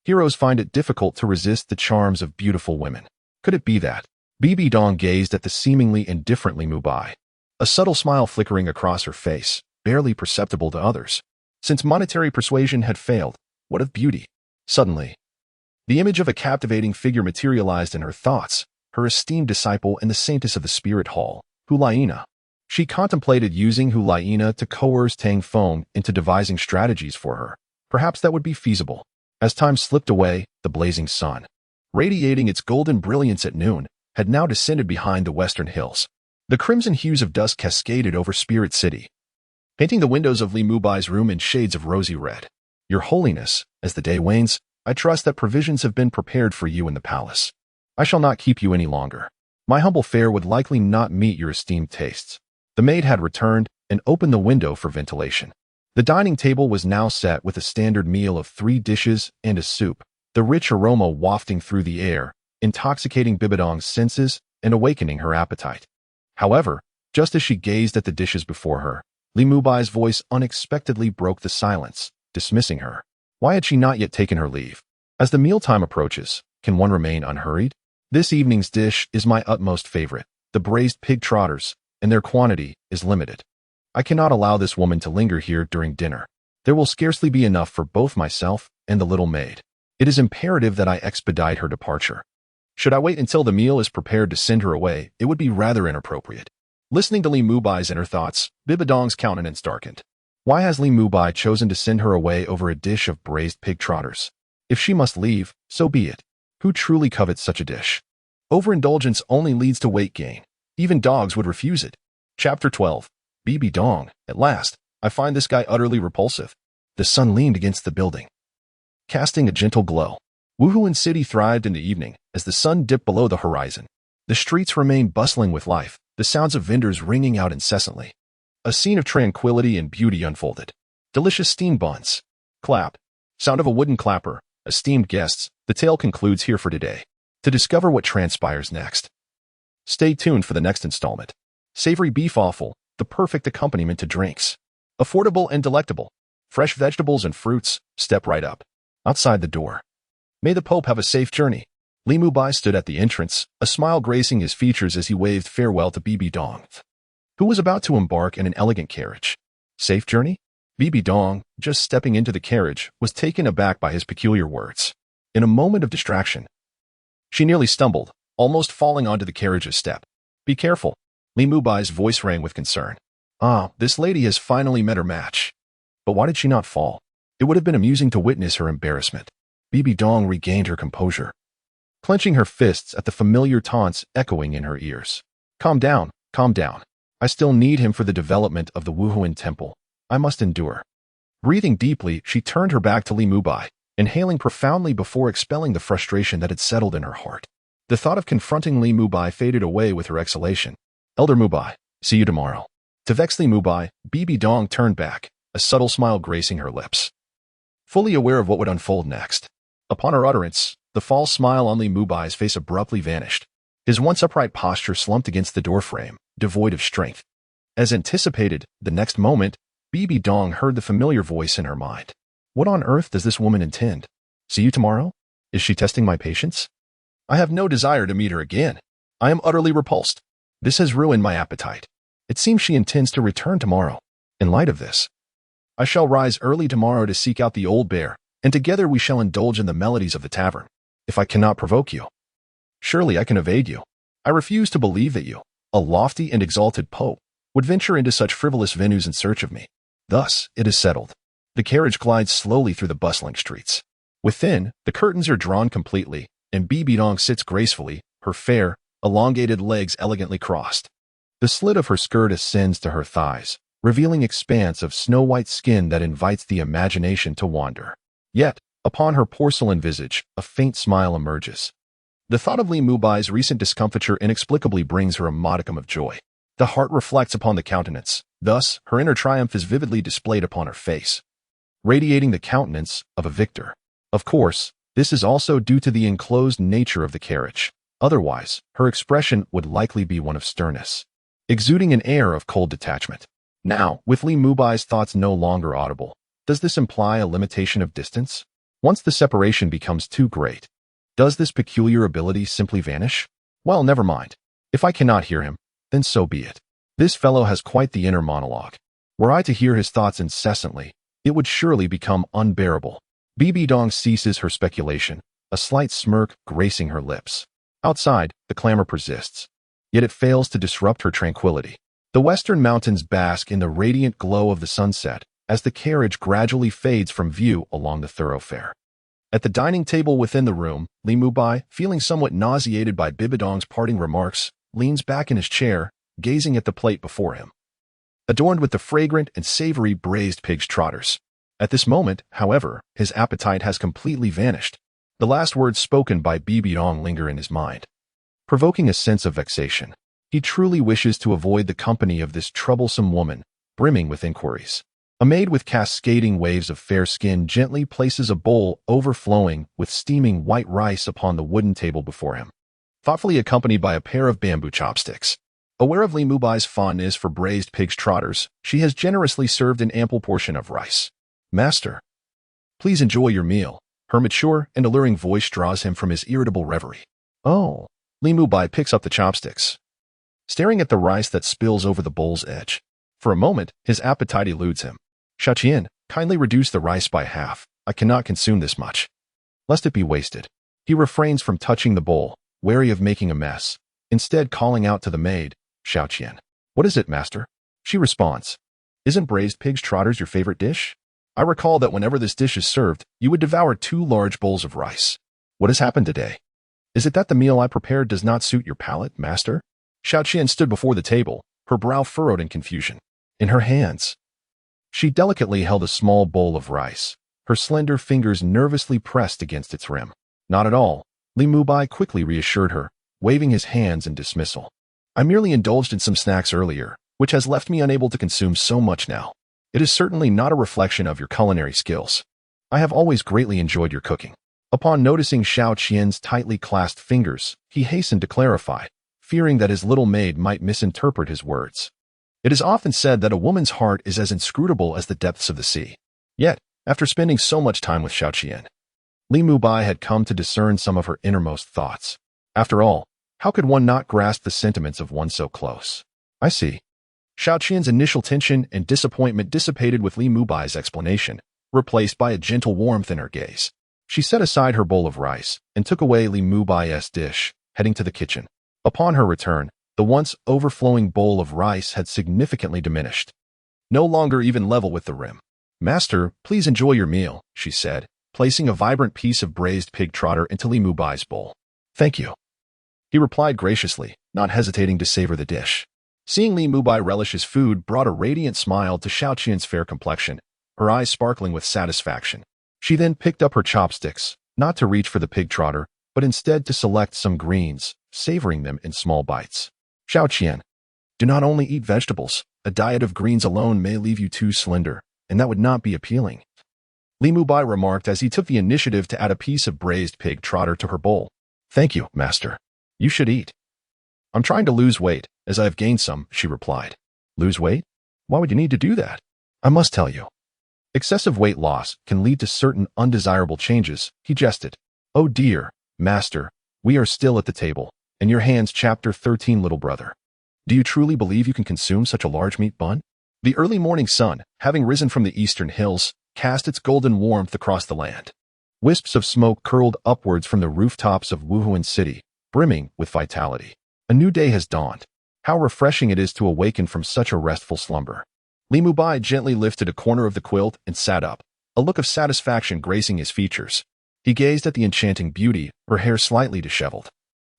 heroes find it difficult to resist the charms of beautiful women. Could it be that? Bibi Dong gazed at the seemingly indifferent Li Mubai, a subtle smile flickering across her face, barely perceptible to others. Since monetary persuasion had failed, what of beauty? Suddenly, the image of a captivating figure materialized in her thoughts, her esteemed disciple and the saintess of the spirit hall, Hulaina. She contemplated using Hulaina to coerce Tang Feng into devising strategies for her. Perhaps that would be feasible. As time slipped away, the blazing sun, radiating its golden brilliance at noon, had now descended behind the western hills. The crimson hues of dusk cascaded over Spirit City, painting the windows of Li Mubai's room in shades of rosy red. Your Holiness, as the day wanes, I trust that provisions have been prepared for you in the palace. I shall not keep you any longer. My humble fare would likely not meet your esteemed tastes. The maid had returned and opened the window for ventilation. The dining table was now set with a standard meal of 3 dishes and a soup, the rich aroma wafting through the air, intoxicating Bibi Dong's senses and awakening her appetite. However, just as she gazed at the dishes before her, Li Mubai's voice unexpectedly broke the silence, dismissing her. Why had she not yet taken her leave? As the mealtime approaches, can one remain unhurried? This evening's dish is my utmost favorite, the braised pig trotters, and their quantity is limited. I cannot allow this woman to linger here during dinner. There will scarcely be enough for both myself and the little maid. It is imperative that I expedite her departure. Should I wait until the meal is prepared to send her away, it would be rather inappropriate. Listening to Li Mubai's inner thoughts, Bibi Dong's countenance darkened. Why has Li Mubai chosen to send her away over a dish of braised pig trotters? If she must leave, so be it. Who truly covets such a dish? Overindulgence only leads to weight gain. Even dogs would refuse it. Chapter 12. Bibi Dong. At last, I find this guy utterly repulsive. The sun leaned against the building, casting a gentle glow. Wuhan City thrived in the evening as the sun dipped below the horizon. The streets remained bustling with life, the sounds of vendors ringing out incessantly. A scene of tranquility and beauty unfolded. Delicious steamed buns. Clap. Sound of a wooden clapper. Esteemed guests, the tale concludes here for today. To discover what transpires next, stay tuned for the next installment. Savory beef offal, the perfect accompaniment to drinks. Affordable and delectable. Fresh vegetables and fruits, step right up. Outside the door. May the Pope have a safe journey. Li Mubai stood at the entrance, a smile gracing his features as he waved farewell to Bibi Dong, who was about to embark in an elegant carriage. Safe journey? Bibi Dong, just stepping into the carriage, was taken aback by his peculiar words. In a moment of distraction, she nearly stumbled, almost falling onto the carriage's step. Be careful. Li Mubai's voice rang with concern. Ah, this lady has finally met her match. But why did she not fall? It would have been amusing to witness her embarrassment. Bibi Dong regained her composure, clenching her fists at the familiar taunts echoing in her ears. Calm down, calm down. I still need him for the development of the Wuhuan temple. I must endure. Breathing deeply, she turned her back to Li Mubai, inhaling profoundly before expelling the frustration that had settled in her heart. The thought of confronting Li Mubai faded away with her exhalation. Elder Mubai, see you tomorrow. To vex Li Mubai, Bibi Dong turned back, a subtle smile gracing her lips, fully aware of what would unfold next. Upon her utterance, the false smile on Li Mubai's face abruptly vanished. His once upright posture slumped against the doorframe, devoid of strength. As anticipated, the next moment, Bibi Dong heard the familiar voice in her mind. What on earth does this woman intend? See you tomorrow? Is she testing my patience? I have no desire to meet her again. I am utterly repulsed. This has ruined my appetite. It seems she intends to return tomorrow. In light of this, I shall rise early tomorrow to seek out the old bear, and together we shall indulge in the melodies of the tavern. If I cannot provoke you, surely I can evade you. I refuse to believe that you, a lofty and exalted pope, would venture into such frivolous venues in search of me. Thus, it is settled. The carriage glides slowly through the bustling streets. Within, the curtains are drawn completely, and Bibi Dong sits gracefully, her fair, elongated legs elegantly crossed. The slit of her skirt ascends to her thighs, revealing expanse of snow-white skin that invites the imagination to wander. Yet, upon her porcelain visage, a faint smile emerges. The thought of Li Mubai's recent discomfiture inexplicably brings her a modicum of joy. The heart reflects upon the countenance, thus, her inner triumph is vividly displayed upon her face, radiating the countenance of a victor. Of course, this is also due to the enclosed nature of the carriage. Otherwise, her expression would likely be one of sternness, exuding an air of cold detachment. Now, with Li Mubai's thoughts no longer audible, does this imply a limitation of distance? Once the separation becomes too great, does this peculiar ability simply vanish? Well, never mind. If I cannot hear him, then so be it. This fellow has quite the inner monologue. Were I to hear his thoughts incessantly, it would surely become unbearable. Bibi Dong ceases her speculation, a slight smirk gracing her lips. Outside, the clamor persists, yet it fails to disrupt her tranquility. The western mountains bask in the radiant glow of the sunset as the carriage gradually fades from view along the thoroughfare. At the dining table within the room, Li Mubai, feeling somewhat nauseated by Bibi Dong's parting remarks, leans back in his chair, gazing at the plate before him, adorned with the fragrant and savory braised pig's trotters. At this moment, however, his appetite has completely vanished. The last words spoken by Bibi Dong linger in his mind, provoking a sense of vexation. He truly wishes to avoid the company of this troublesome woman, brimming with inquiries. A maid with cascading waves of fair skin gently places a bowl overflowing with steaming white rice upon the wooden table before him, thoughtfully accompanied by a pair of bamboo chopsticks. Aware of Li Mubai's fondness for braised pig's trotters, she has generously served an ample portion of rice. "Master, please enjoy your meal." Her mature and alluring voice draws him from his irritable reverie. "Oh." Li Mubai picks up the chopsticks, staring at the rice that spills over the bowl's edge. For a moment, his appetite eludes him. "Xiaoqian, kindly reduce the rice by half. I cannot consume this much, lest it be wasted." He refrains from touching the bowl, wary of making a mess, instead calling out to the maid, "Xiaoqian, what is it, master?" She responds, "Isn't braised pig's trotters your favorite dish? I recall that whenever this dish is served, you would devour 2 large bowls of rice. What has happened today? Is it that the meal I prepared does not suit your palate, master?" Xiaoqian stood before the table, her brow furrowed in confusion. In her hands, she delicately held a small bowl of rice, her slender fingers nervously pressed against its rim. "Not at all," Li Mubai quickly reassured her, waving his hands in dismissal. "I merely indulged in some snacks earlier, which has left me unable to consume so much now. It is certainly not a reflection of your culinary skills. I have always greatly enjoyed your cooking." Upon noticing Xiaoqian's tightly clasped fingers, he hastened to clarify, fearing that his little maid might misinterpret his words. It is often said that a woman's heart is as inscrutable as the depths of the sea. Yet, after spending so much time with Xiaoqian, Li Mubai had come to discern some of her innermost thoughts. After all, how could one not grasp the sentiments of one so close? "I see." Xiaoqian's initial tension and disappointment dissipated with Li Mubai's explanation, replaced by a gentle warmth in her gaze. She set aside her bowl of rice and took away Li Mubai's dish, heading to the kitchen. Upon her return, the once overflowing bowl of rice had significantly diminished, no longer even level with the rim. "Master, please enjoy your meal," she said, placing a vibrant piece of braised pig trotter into Li Mubai's bowl. "Thank you," he replied graciously, not hesitating to savor the dish. Seeing Li Mubai relish his food brought a radiant smile to Xiaoqian's fair complexion, her eyes sparkling with satisfaction. She then picked up her chopsticks, not to reach for the pig trotter, but instead to select some greens, savoring them in small bites. "Xiaoqian, do not only eat vegetables. A diet of greens alone may leave you too slender, and that would not be appealing," Li Mubai remarked as he took the initiative to add a piece of braised pig trotter to her bowl. "Thank you, master. You should eat." "I'm trying to lose weight, as I have gained some," she replied. "Lose weight? Why would you need to do that?" "I must tell you. Excessive weight loss can lead to certain undesirable changes," he jested. "Oh dear, master, we are still at the table. In your hands, Chapter 13, little brother. Do you truly believe you can consume such a large meat bun?" The early morning sun, having risen from the eastern hills, cast its golden warmth across the land. Wisps of smoke curled upwards from the rooftops of Wuhan City, brimming with vitality. A new day has dawned. How refreshing it is to awaken from such a restful slumber. Li Mubai gently lifted a corner of the quilt and sat up, a look of satisfaction gracing his features. He gazed at the enchanting beauty, her hair slightly disheveled.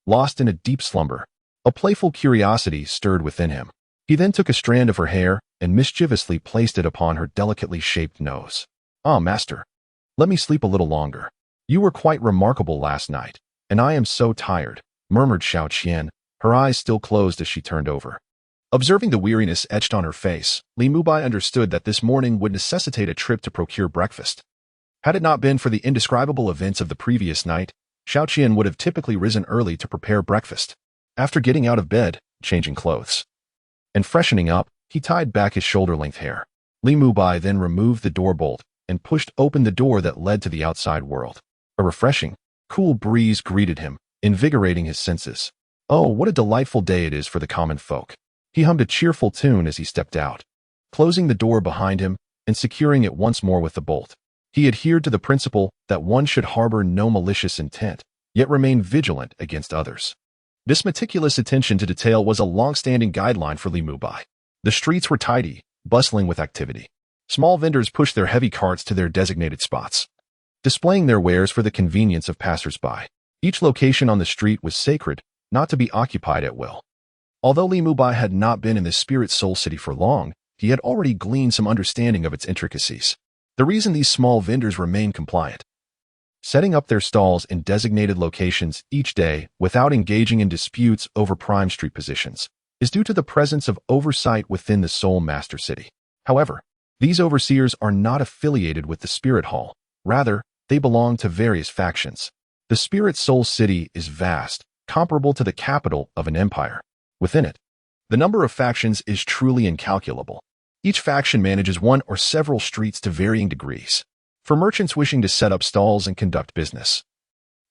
Lost in a deep slumber, a playful curiosity stirred within him. He then took a strand of her hair and mischievously placed it upon her delicately shaped nose. "Ah, master, let me sleep a little longer. You were quite remarkable last night, and I am so tired," murmured Xiaoqian, her eyes still closed as she turned over. Observing the weariness etched on her face, Li Mubai understood that this morning would necessitate a trip to procure breakfast. Had it not been for the indescribable events of the previous night, Xiaoqian would have typically risen early to prepare breakfast. After getting out of bed, changing clothes, and freshening up, he tied back his shoulder-length hair. Li Mubai then removed the door bolt and pushed open the door that led to the outside world. A refreshing, cool breeze greeted him, invigorating his senses. Oh, what a delightful day it is for the common folk. He hummed a cheerful tune as he stepped out, closing the door behind him and securing it once more with the bolt. He adhered to the principle that one should harbor no malicious intent, yet remain vigilant against others. This meticulous attention to detail was a long-standing guideline for Li Mubai. The streets were tidy, bustling with activity. Small vendors pushed their heavy carts to their designated spots, displaying their wares for the convenience of passers-by. Each location on the street was sacred, not to be occupied at will. Although Li Mubai had not been in the Spirit Soul City for long, he had already gleaned some understanding of its intricacies. The reason these small vendors remained compliant, setting up their stalls in designated locations each day without engaging in disputes over prime street positions, is due to the presence of oversight within the Soul Master City. However, these overseers are not affiliated with the Spirit Hall. Rather, they belong to various factions. The Spirit Soul City is vast, comparable to the capital of an empire. Within it, the number of factions is truly incalculable. Each faction manages one or several streets to varying degrees. For merchants wishing to set up stalls and conduct business,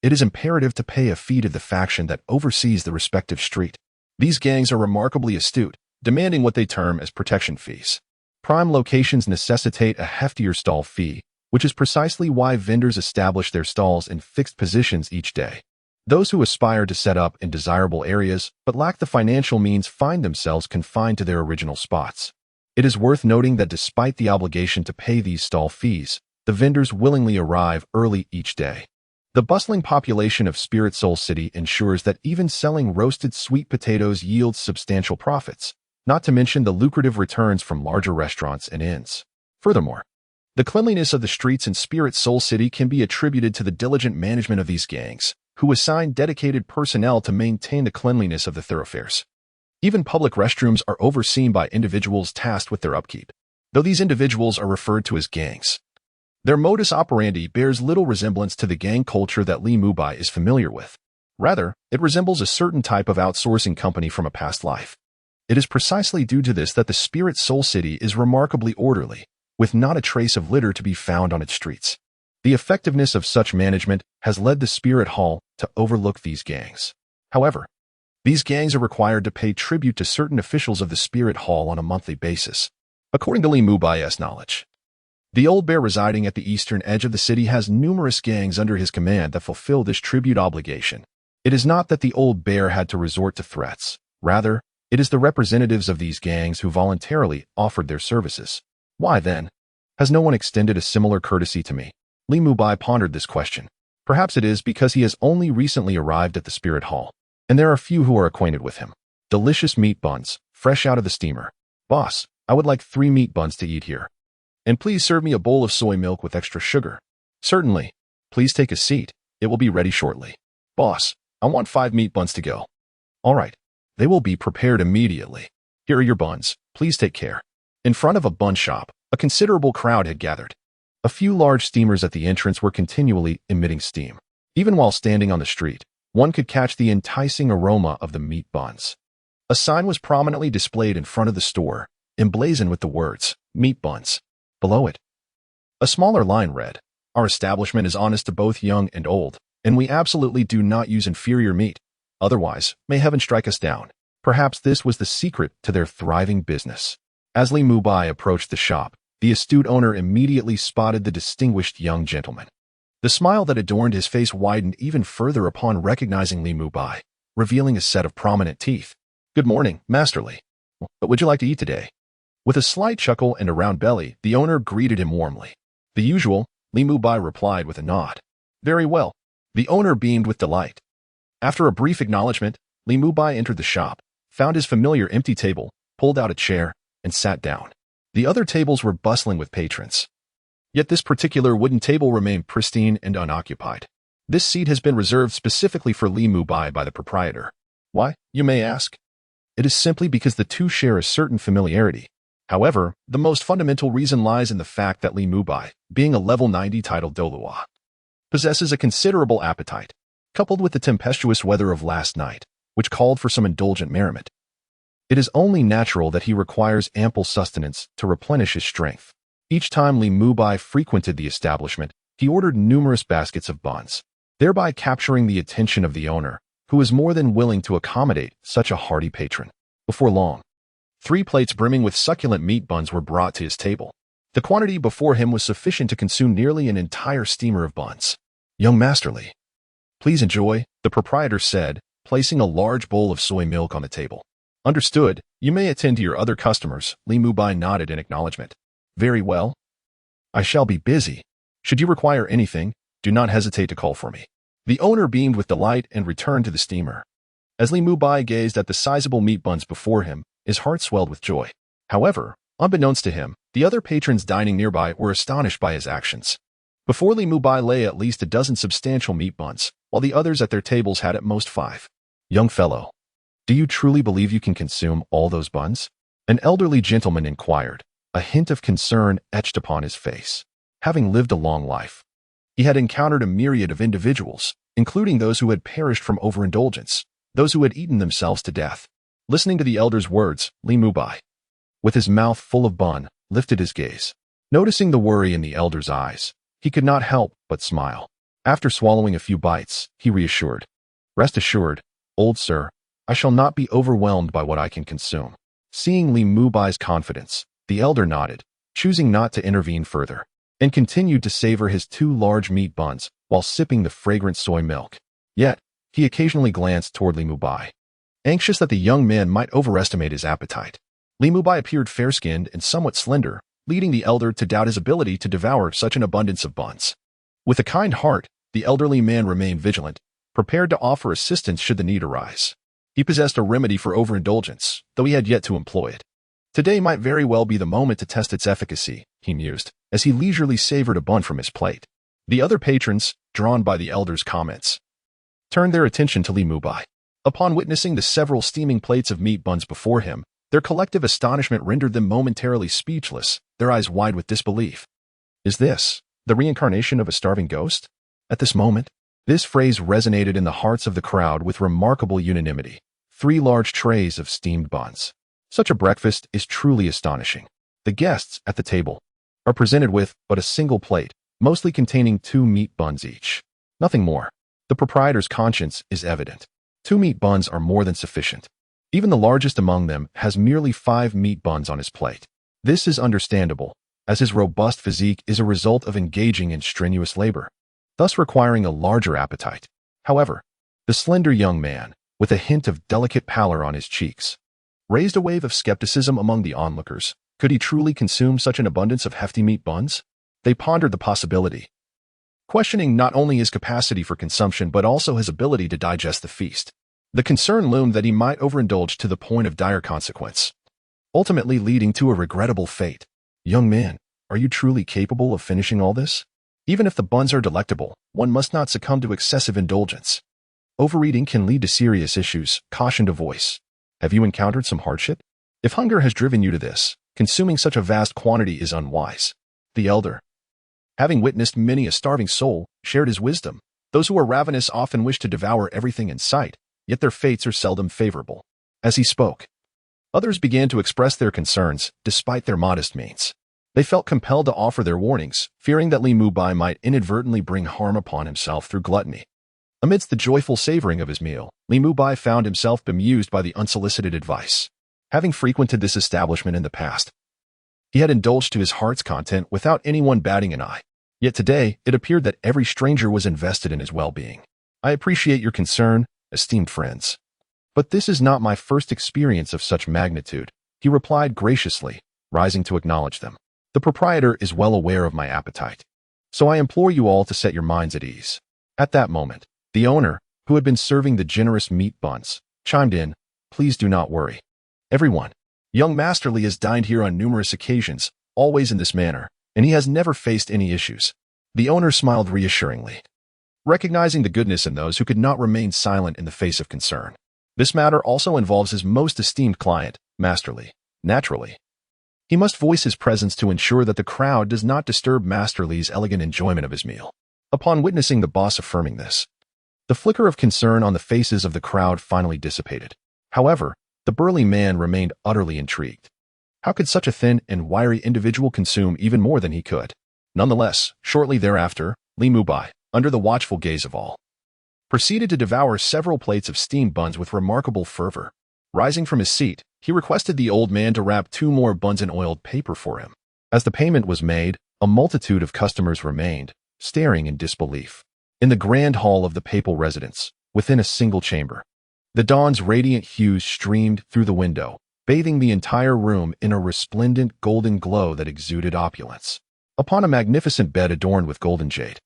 it is imperative to pay a fee to the faction that oversees the respective street. These gangs are remarkably astute, demanding what they term as protection fees. Prime locations necessitate a heftier stall fee, which is precisely why vendors establish their stalls in fixed positions each day. Those who aspire to set up in desirable areas but lack the financial means find themselves confined to their original spots. It is worth noting that despite the obligation to pay these stall fees, the vendors willingly arrive early each day. The bustling population of Spirit Soul City ensures that even selling roasted sweet potatoes yields substantial profits, not to mention the lucrative returns from larger restaurants and inns. Furthermore, the cleanliness of the streets in Spirit Soul City can be attributed to the diligent management of these gangs, who assign dedicated personnel to maintain the cleanliness of the thoroughfares. Even public restrooms are overseen by individuals tasked with their upkeep, though these individuals are referred to as gangs. Their modus operandi bears little resemblance to the gang culture that Li Mubai is familiar with. Rather, it resembles a certain type of outsourcing company from a past life. It is precisely due to this that the Spirit Soul City is remarkably orderly, with not a trace of litter to be found on its streets. The effectiveness of such management has led the Spirit Hall to overlook these gangs. However, these gangs are required to pay tribute to certain officials of the Spirit Hall on a monthly basis. According to Li Mubai's knowledge, the old bear residing at the eastern edge of the city has numerous gangs under his command that fulfill this tribute obligation. It is not that the old bear had to resort to threats. Rather, it is the representatives of these gangs who voluntarily offered their services. Why then has no one extended a similar courtesy to me? Li Mubai pondered this question. Perhaps it is because he has only recently arrived at the Spirit Hall, and there are few who are acquainted with him. Delicious meat buns, fresh out of the steamer. Boss, I would like 3 meat buns to eat here. And please serve me a bowl of soy milk with extra sugar. Certainly. Please take a seat. It will be ready shortly. Boss, I want 5 meat buns to go. All right. They will be prepared immediately. Here are your buns. Please take care. In front of a bun shop, a considerable crowd had gathered. A few large steamers at the entrance were continually emitting steam. Even while standing on the street, one could catch the enticing aroma of the meat buns. A sign was prominently displayed in front of the store, emblazoned with the words, "Meat buns." Below it, a smaller line read, "Our establishment is honest to both young and old, and we absolutely do not use inferior meat. Otherwise, may heaven strike us down." Perhaps this was the secret to their thriving business. As Li Mubai approached the shop, the astute owner immediately spotted the distinguished young gentleman. The smile that adorned his face widened even further upon recognizing Li Mubai, revealing a set of prominent teeth. "Good morning, Master Li. What would you like to eat today?" With a slight chuckle and a round belly, the owner greeted him warmly. "The usual," Li Mubai replied with a nod. "Very well." The owner beamed with delight. After a brief acknowledgement, Li Mubai entered the shop, found his familiar empty table, pulled out a chair, and sat down. The other tables were bustling with patrons. Yet this particular wooden table remained pristine and unoccupied. This seat has been reserved specifically for Li Mubai by the proprietor. Why, you may ask? It is simply because the two share a certain familiarity. However, the most fundamental reason lies in the fact that Li Mubai, being a level 90 titled Douluo, possesses a considerable appetite. coupled with the tempestuous weather of last night, which called for some indulgent merriment. It is only natural that he requires ample sustenance to replenish his strength. Each time Li Mubai frequented the establishment, he ordered numerous baskets of buns, thereby capturing the attention of the owner, who was more than willing to accommodate such a hearty patron. Before long, 3 plates brimming with succulent meat buns were brought to his table. The quantity before him was sufficient to consume nearly an entire steamer of buns. "Young Masterly, please enjoy," the proprietor said, placing a large bowl of soy milk on the table. "Understood. You may attend to your other customers," Li Mubai nodded in acknowledgement. "Very well. I shall be busy. Should you require anything, do not hesitate to call for me." The owner beamed with delight and returned to the steamer. As Li Mubai gazed at the sizable meat buns before him, his heart swelled with joy. However, unbeknownst to him, the other patrons dining nearby were astonished by his actions. Before Li Mubai lay at least a dozen substantial meat buns, while the others at their tables had at most 5. "Young fellow, do you truly believe you can consume all those buns?" An elderly gentleman inquired, a hint of concern etched upon his face. Having lived a long life, he had encountered a myriad of individuals, including those who had perished from overindulgence, those who had eaten themselves to death. Listening to the elder's words, Li Mubai, with his mouth full of bun, lifted his gaze. Noticing the worry in the elder's eyes, he could not help but smile. After swallowing a few bites, he reassured, "Rest assured, old sir, I shall not be overwhelmed by what I can consume." Seeing Li Mubai's confidence, the elder nodded, choosing not to intervene further, and continued to savor his 2 large meat buns while sipping the fragrant soy milk. Yet, he occasionally glanced toward Li Mubai, anxious that the young man might overestimate his appetite. Li Mubai appeared fair-skinned and somewhat slender, leading the elder to doubt his ability to devour such an abundance of buns. With a kind heart, the elderly man remained vigilant, prepared to offer assistance should the need arise. He possessed a remedy for overindulgence, though he had yet to employ it. Today might very well be the moment to test its efficacy, he mused, as he leisurely savored a bun from his plate. The other patrons, drawn by the elder's comments, turned their attention to Li Mubai. Upon witnessing the several steaming plates of meat buns before him, their collective astonishment rendered them momentarily speechless, their eyes wide with disbelief. "Is this the reincarnation of a starving ghost?" At this moment, this phrase resonated in the hearts of the crowd with remarkable unanimity. 3 large trays of steamed buns. Such a breakfast is truly astonishing. The guests at the table are presented with but a single plate, mostly containing 2 meat buns each. Nothing more. The proprietor's conscience is evident. 2 meat buns are more than sufficient. Even the largest among them has merely 5 meat buns on his plate. This is understandable, as his robust physique is a result of engaging in strenuous labor, thus requiring a larger appetite. However, the slender young man, with a hint of delicate pallor on his cheeks, raised a wave of skepticism among the onlookers. Could he truly consume such an abundance of hefty meat buns? They pondered the possibility, questioning not only his capacity for consumption but also his ability to digest the feast. The concern loomed that he might overindulge to the point of dire consequence, ultimately leading to a regrettable fate. "Young man, are you truly capable of finishing all this? Even if the buns are delectable, one must not succumb to excessive indulgence. Overeating can lead to serious issues," cautioned a voice. "Have you encountered some hardship? If hunger has driven you to this, consuming such a vast quantity is unwise." The elder, having witnessed many a starving soul, shared his wisdom. Those who are ravenous often wish to devour everything in sight, yet their fates are seldom favorable. As he spoke, others began to express their concerns, despite their modest means. They felt compelled to offer their warnings, fearing that Li Mubai might inadvertently bring harm upon himself through gluttony. Amidst the joyful savoring of his meal, Li Mubai found himself bemused by the unsolicited advice. Having frequented this establishment in the past, he had indulged to his heart's content without anyone batting an eye. Yet today, it appeared that every stranger was invested in his well-being. "I appreciate your concern, esteemed friends, but this is not my first experience of such magnitude," he replied graciously, rising to acknowledge them. "The proprietor is well aware of my appetite, so I implore you all to set your minds at ease." At that moment, the owner, who had been serving the generous meat buns, chimed in, "Please do not worry. Everyone, young Masterly has dined here on numerous occasions, always in this manner, and he has never faced any issues." The owner smiled reassuringly, recognizing the goodness in those who could not remain silent in the face of concern. This matter also involves his most esteemed client, Masterly. Naturally, he must voice his presence to ensure that the crowd does not disturb Masterly's elegant enjoyment of his meal. Upon witnessing the boss affirming this, The flicker of concern on the faces of the crowd finally dissipated. However, the burly man remained utterly intrigued. How could such a thin and wiry individual consume even more than he could? Nonetheless, shortly thereafter, Li Mubai, under the watchful gaze of all, proceeded to devour several plates of steamed buns with remarkable fervor. Rising from his seat, he requested the old man to wrap 2 more buns in oiled paper for him. As the payment was made, a multitude of customers remained, staring in disbelief. In the grand hall of the papal residence, within a single chamber, the dawn's radiant hues streamed through the window, bathing the entire room in a resplendent golden glow that exuded opulence. Upon a magnificent bed adorned with golden jade,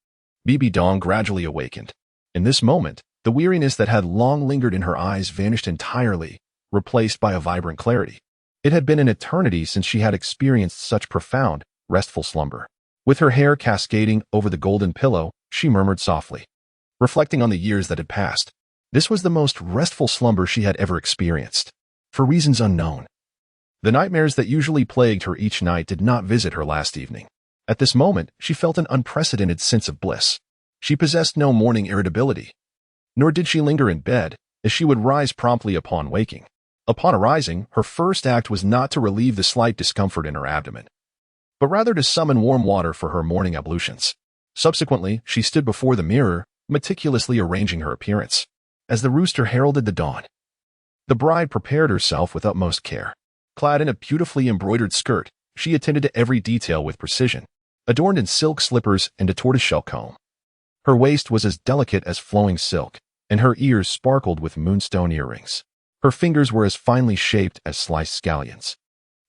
Bibi Dong gradually awakened. In this moment, the weariness that had long lingered in her eyes vanished entirely, replaced by a vibrant clarity. It had been an eternity since she had experienced such profound, restful slumber. With her hair cascading over the golden pillow, she murmured softly, reflecting on the years that had passed. This was the most restful slumber she had ever experienced. For reasons unknown, the nightmares that usually plagued her each night did not visit her last evening. At this moment, she felt an unprecedented sense of bliss. She possessed no morning irritability, nor did she linger in bed, as she would rise promptly upon waking. Upon arising, her first act was not to relieve the slight discomfort in her abdomen, but rather to summon warm water for her morning ablutions. Subsequently, she stood before the mirror, meticulously arranging her appearance. As the rooster heralded the dawn, the bride prepared herself with utmost care. Clad in a beautifully embroidered skirt, she attended to every detail with precision, adorned in silk slippers and a tortoiseshell comb. Her waist was as delicate as flowing silk, and her ears sparkled with moonstone earrings. Her fingers were as finely shaped as sliced scallions,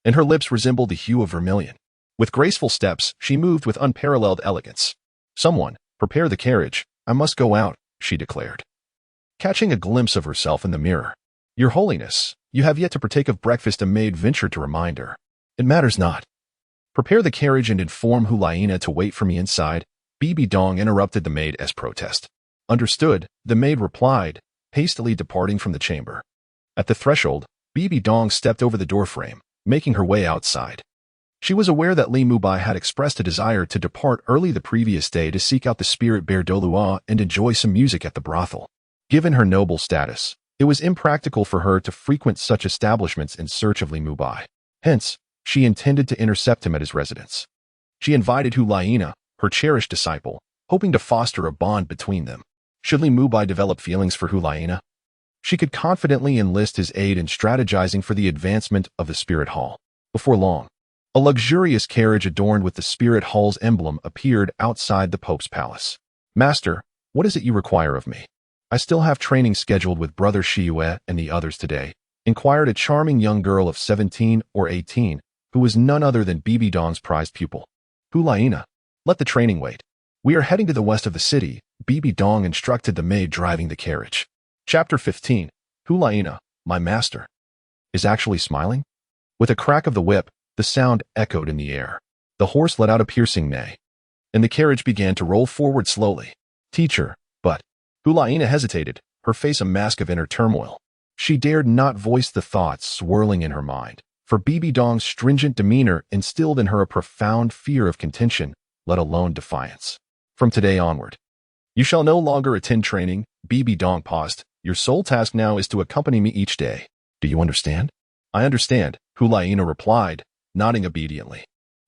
and her lips resembled the hue of vermilion. With graceful steps, she moved with unparalleled elegance. "Someone, prepare the carriage. I must go out," she declared, catching a glimpse of herself in the mirror. "Your Holiness, you have yet to partake of breakfast," a maid ventured to remind her. "It matters not. Prepare the carriage and inform Hulaina to wait for me inside." Bibi Dong interrupted the maid as protest. "Understood," the maid replied, hastily departing from the chamber. At the threshold, Bibi Dong stepped over the doorframe, making her way outside. She was aware that Li Mubai had expressed a desire to depart early the previous day to seek out the spirit bear Douluo and enjoy some music at the brothel. Given her noble status, it was impractical for her to frequent such establishments in search of Li Mubai. Hence, she intended to intercept him at his residence. She invited Hulaina, her cherished disciple, hoping to foster a bond between them. Should Li Mubai develop feelings for Hulaina, she could confidently enlist his aid in strategizing for the advancement of the spirit hall. Before long, a luxurious carriage adorned with the spirit hall's emblem appeared outside the Pope's palace. "Master, what is it you require of me?" "I still have training scheduled with Brother Shiyue and the others today," inquired a charming young girl of 17 or 18, who was none other than Bibi Dong's prized pupil. "Hulaina, let the training wait. We are heading to the west of the city," Bibi Dong instructed the maid driving the carriage. Chapter 15. Hulaina, my master, is actually smiling? With a crack of the whip, the sound echoed in the air. The horse let out a piercing neigh, and the carriage began to roll forward slowly. "Teacher, but..." Hulaina hesitated, her face a mask of inner turmoil. She dared not voice the thoughts swirling in her mind, for Bibi Dong's stringent demeanor instilled in her a profound fear of contention, let alone defiance. "From today onward, you shall no longer attend training." Bibi Dong paused. "Your sole task now is to accompany me each day. Do you understand?" "I understand," Hulaina replied, nodding obediently.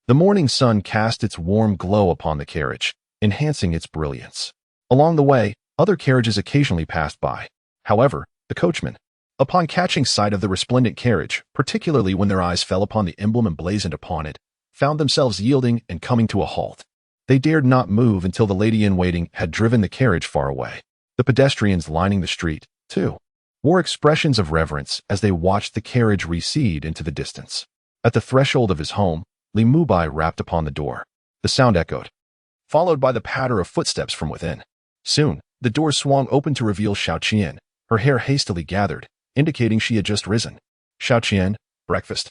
The morning sun cast its warm glow upon the carriage, enhancing its brilliance. Along the way, other carriages occasionally passed by. However, the coachmen, upon catching sight of the resplendent carriage, particularly when their eyes fell upon the emblem emblazoned upon it, found themselves yielding and coming to a halt. They dared not move until the lady-in-waiting had driven the carriage far away. The pedestrians lining the street, too, wore expressions of reverence as they watched the carriage recede into the distance. At the threshold of his home, Li Mubai rapped upon the door. The sound echoed, followed by the patter of footsteps from within. Soon, the door swung open to reveal Xiaoqian, her hair hastily gathered, indicating she had just risen. "Xiaoqian, breakfast,"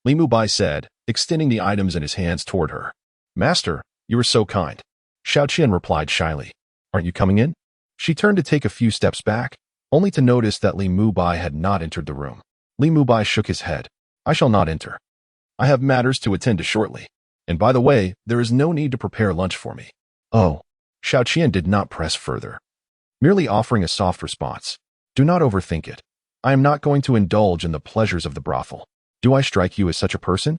Li Mubai said, extending the items in his hands toward her. "Master, you are so kind," Xiaoqian replied shyly. "Aren't you coming in?" She turned to take a few steps back, only to notice that Li Mubai had not entered the room. Li Mubai shook his head. "I shall not enter. I have matters to attend to shortly. And by the way, there is no need to prepare lunch for me." "Oh." Xiaoqian did not press further. merely offering a soft response. Do not overthink it. I am not going to indulge in the pleasures of the brothel. Do I strike you as such a person?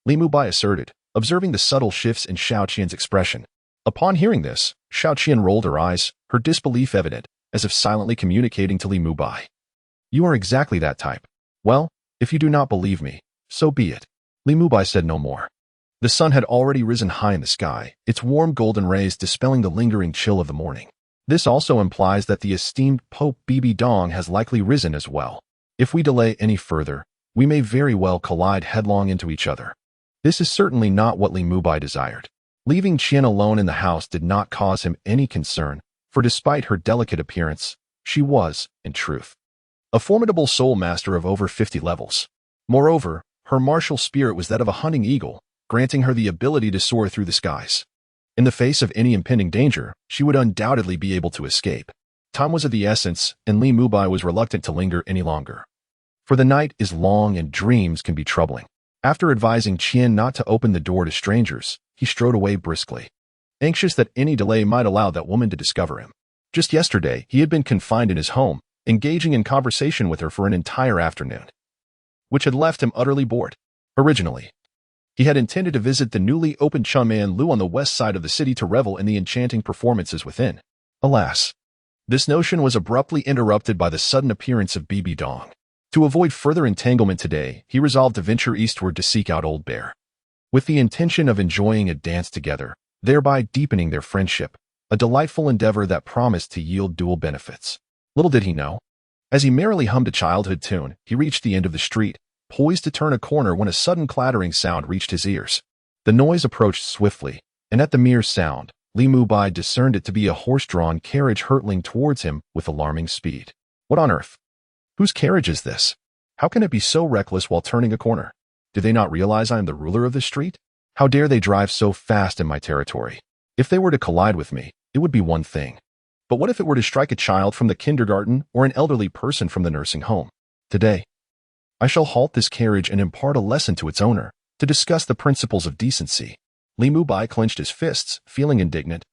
Li Mubai asserted, observing the subtle shifts in Xiao Qian's expression. Upon hearing this, Xiao Qian rolled her eyes, her disbelief evident, as if silently communicating to Li Mubai. You are exactly that type. Well, if you do not believe me, so be it. Li Mubai said no more. The sun had already risen high in the sky, its warm golden rays dispelling the lingering chill of the morning. This also implies that the esteemed Pope Bibi Dong has likely risen as well. If we delay any further, we may very well collide headlong into each other. This is certainly not what Li Mubai desired. Leaving Qian alone in the house did not cause him any concern, for despite her delicate appearance, she was, in truth, a formidable soul master of over 50 levels. Moreover, her martial spirit was that of a hunting eagle, granting her the ability to soar through the skies. In the face of any impending danger, she would undoubtedly be able to escape. Time was of the essence, and Li Mubai was reluctant to linger any longer. For the night is long and dreams can be troubling. After advising Qian not to open the door to strangers, he strode away briskly, anxious that any delay might allow that woman to discover him. Just yesterday, he had been confined in his home, engaging in conversation with her for an entire afternoon, which had left him utterly bored. Originally, he had intended to visit the newly opened Chunman Lu on the west side of the city to revel in the enchanting performances within. Alas, this notion was abruptly interrupted by the sudden appearance of Bibi Dong. To avoid further entanglement today, he resolved to venture eastward to seek out Old Bear, with the intention of enjoying a dance together, thereby deepening their friendship, a delightful endeavor that promised to yield dual benefits. Little did he know. As he merrily hummed a childhood tune, he reached the end of the street, poised to turn a corner when a sudden clattering sound reached his ears. The noise approached swiftly, and at the mere sound, Li Mubai discerned it to be a horse-drawn carriage hurtling towards him with alarming speed. What on earth? Whose carriage is this? How can it be so reckless while turning a corner? Do they not realize I am the ruler of this street? How dare they drive so fast in my territory? If they were to collide with me, it would be one thing. But what if it were to strike a child from the kindergarten or an elderly person from the nursing home? Today, I shall halt this carriage and impart a lesson to its owner, to discuss the principles of decency. Li Mubai clenched his fists, feeling indignant,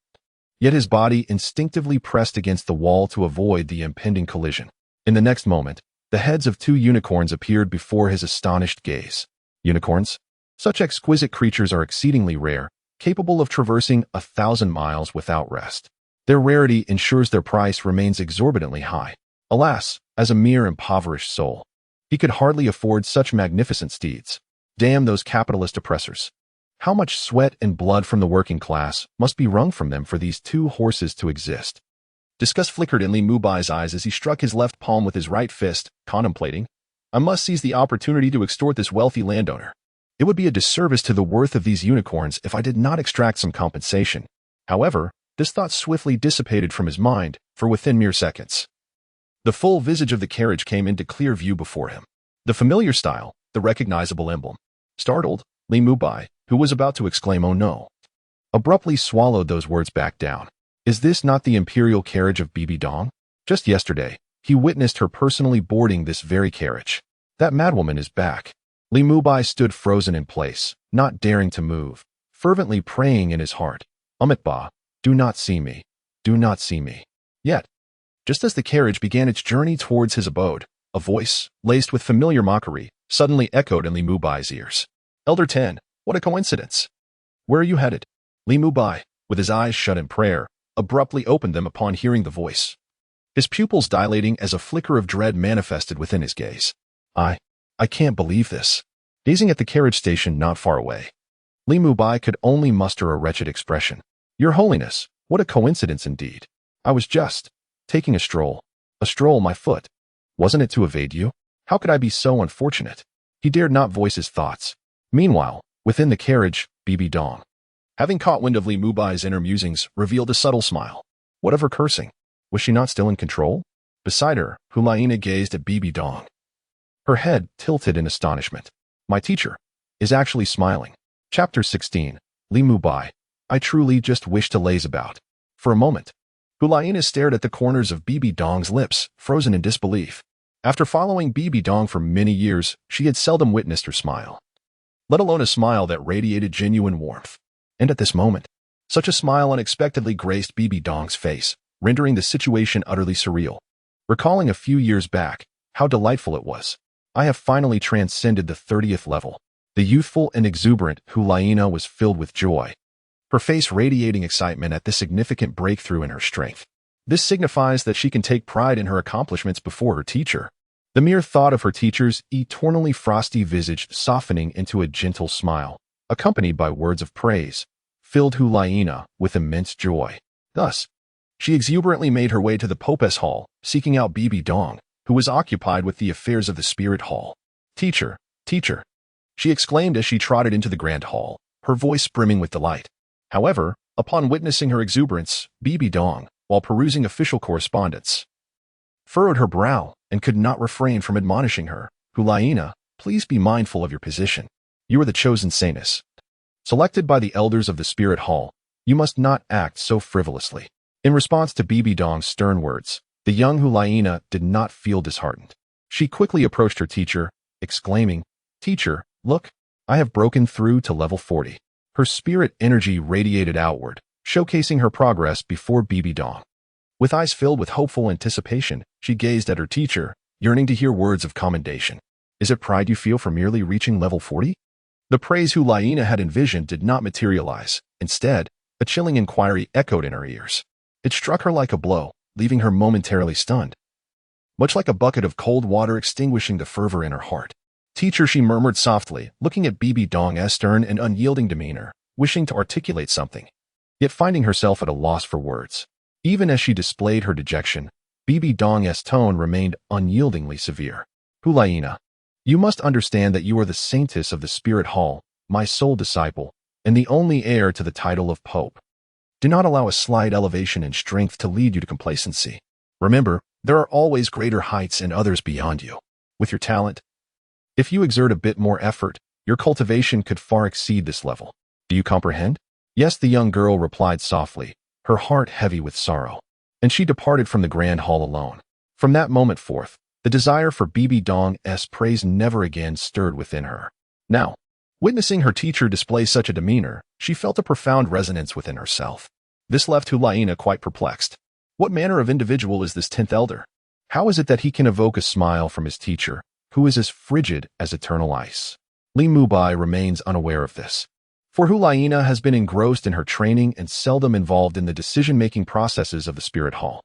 yet his body instinctively pressed against the wall to avoid the impending collision. In the next moment, the heads of two unicorns appeared before his astonished gaze. Unicorns? Such exquisite creatures are exceedingly rare, capable of traversing 1,000 miles without rest. Their rarity ensures their price remains exorbitantly high. Alas, as a mere impoverished soul, he could hardly afford such magnificent steeds. Damn those capitalist oppressors. How much sweat and blood from the working class must be wrung from them for these two horses to exist? Disgust flickered in Li Mubai's eyes as he struck his left palm with his right fist, contemplating, I must seize the opportunity to extort this wealthy landowner. It would be a disservice to the worth of these unicorns if I did not extract some compensation. However, this thought swiftly dissipated from his mind, for within mere seconds, the full visage of the carriage came into clear view before him. The familiar style, the recognizable emblem. Startled, Li Mubai, who was about to exclaim, "Oh no!" abruptly swallowed those words back down. Is this not the imperial carriage of Bibi Dong? Just yesterday, he witnessed her personally boarding this very carriage. That madwoman is back. Li Mubai stood frozen in place, not daring to move, fervently praying in his heart, Amitabha, do not see me, do not see me. Yet, just as the carriage began its journey towards his abode, a voice, laced with familiar mockery, suddenly echoed in Li Mubai's ears. Elder Ten, what a coincidence! Where are you headed? Li Mubai, with his eyes shut in prayer, abruptly opened them upon hearing the voice, his pupils dilating as a flicker of dread manifested within his gaze. I can't believe this. Gazing at the carriage station not far away, Li Mubai could only muster a wretched expression. Your Holiness, what a coincidence indeed. I was just taking a stroll my foot. Wasn't it to evade you? How could I be so unfortunate? He dared not voice his thoughts. Meanwhile, within the carriage, Bibi Dong, having caught wind of Li Mubai's inner musings, revealed a subtle smile. What of her cursing? Was she not still in control? Beside her, Hulaina gazed at Bibi Dong, her head tilted in astonishment. My teacher is actually smiling. Chapter 16. Li Mubai. I truly just wish to laze about. For a moment, Hulaina stared at the corners of Bibi Dong's lips, frozen in disbelief. After following Bibi Dong for many years, she had seldom witnessed her smile, let alone a smile that radiated genuine warmth. And at this moment, such a smile unexpectedly graced Bibi Dong's face, rendering the situation utterly surreal. Recalling a few years back, how delightful it was. I have finally transcended the 30th level. The youthful and exuberant Hulaina was filled with joy, her face radiating excitement at this significant breakthrough in her strength. This signifies that she can take pride in her accomplishments before her teacher. The mere thought of her teacher's eternally frosty visage softening into a gentle smile, accompanied by words of praise, filled Hulaina with immense joy. Thus, she exuberantly made her way to the Popes Hall, seeking out Bibi Dong, who was occupied with the affairs of the Spirit Hall. "Teacher, teacher," she exclaimed as she trotted into the grand hall, her voice brimming with delight. However, upon witnessing her exuberance, Bibi Dong, while perusing official correspondence, furrowed her brow and could not refrain from admonishing her. "Hulaina, please be mindful of your position. You are the chosen saintess, selected by the elders of the Spirit Hall. You must not act so frivolously." In response to Bibi Dong's stern words, the young Hulaina did not feel disheartened. She quickly approached her teacher, exclaiming, "Teacher, look, I have broken through to level 40. Her spirit energy radiated outward, showcasing her progress before Bibi Dong. With eyes filled with hopeful anticipation, she gazed at her teacher, yearning to hear words of commendation. "Is it pride you feel for merely reaching level 40? The praise Hulaina had envisioned did not materialize. Instead, a chilling inquiry echoed in her ears. It struck her like a blow, leaving her momentarily stunned, much like a bucket of cold water extinguishing the fervor in her heart. "Teacher," she murmured softly, looking at Bibi Dong's stern and unyielding demeanor, wishing to articulate something, yet finding herself at a loss for words. Even as she displayed her dejection, Bibi Dong's tone remained unyieldingly severe. "Hulaina, you must understand that you are the saintess of the Spirit Hall, my sole disciple, and the only heir to the title of Pope. Do not allow a slight elevation in strength to lead you to complacency. Remember, there are always greater heights and others beyond you. With your talent, if you exert a bit more effort, your cultivation could far exceed this level. Do you comprehend?" "Yes," the young girl replied softly, her heart heavy with sorrow. And she departed from the grand hall alone. From that moment forth, the desire for Bibi Dong's praise never again stirred within her. Now, witnessing her teacher display such a demeanor, she felt a profound resonance within herself. This left Hulaina quite perplexed. What manner of individual is this 10th elder? How is it that he can evoke a smile from his teacher, who is as frigid as eternal ice? Li Mubai remains unaware of this. For Hulaina has been engrossed in her training and seldom involved in the decision-making processes of the Spirit Hall.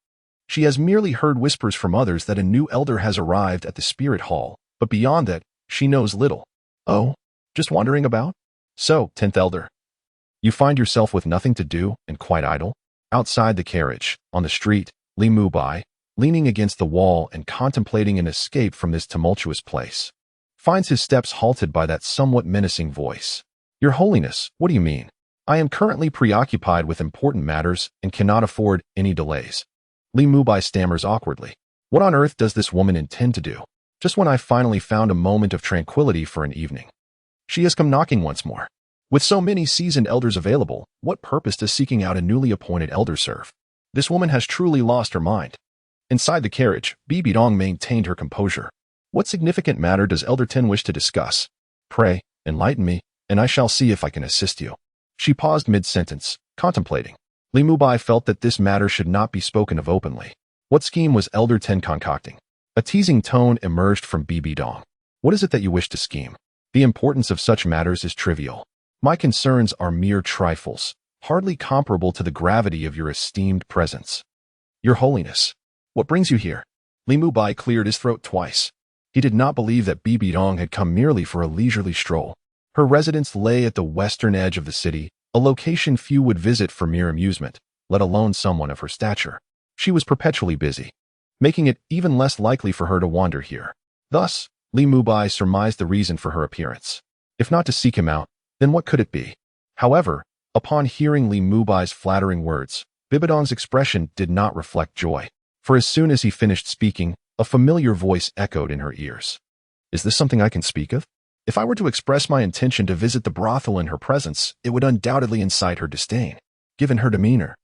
She has merely heard whispers from others that a new elder has arrived at the Spirit Hall, but beyond that, she knows little. "Oh, just wandering about? So, 10th elder, you find yourself with nothing to do and quite idle?" Outside the carriage, on the street, Li Mubai, leaning against the wall and contemplating an escape from this tumultuous place, finds his steps halted by that somewhat menacing voice. "Your Holiness, what do you mean? I am currently preoccupied with important matters and cannot afford any delays." Li Mubai stammers awkwardly. What on earth does this woman intend to do? Just when I finally found a moment of tranquility for an evening, she has come knocking once more. With so many seasoned elders available, what purpose does seeking out a newly appointed elder serve? This woman has truly lost her mind. Inside the carriage, Bibi Dong maintained her composure. "What significant matter does Elder 10 wish to discuss? Pray, enlighten me, and I shall see if I can assist you." She paused mid-sentence, contemplating. Li Mubai felt that this matter should not be spoken of openly. What scheme was Elder 10 concocting? A teasing tone emerged from Bibi Dong. "What is it that you wish to scheme? The importance of such matters is trivial. My concerns are mere trifles, hardly comparable to the gravity of your esteemed presence." "Your Holiness, what brings you here?" Li Mubai cleared his throat twice. He did not believe that Bibi Dong had come merely for a leisurely stroll. Her residence lay at the western edge of the city, a location few would visit for mere amusement, let alone someone of her stature. She was perpetually busy, making it even less likely for her to wander here. Thus, Li Mubai surmised the reason for her appearance. If not to seek him out, then what could it be? However, upon hearing Li Mubai's flattering words, Bibi Dong's expression did not reflect joy. For as soon as he finished speaking, a familiar voice echoed in her ears. "Is this something I can speak of? If I were to express my intention to visit the brothel in her presence, it would undoubtedly incite her disdain, given her demeanor.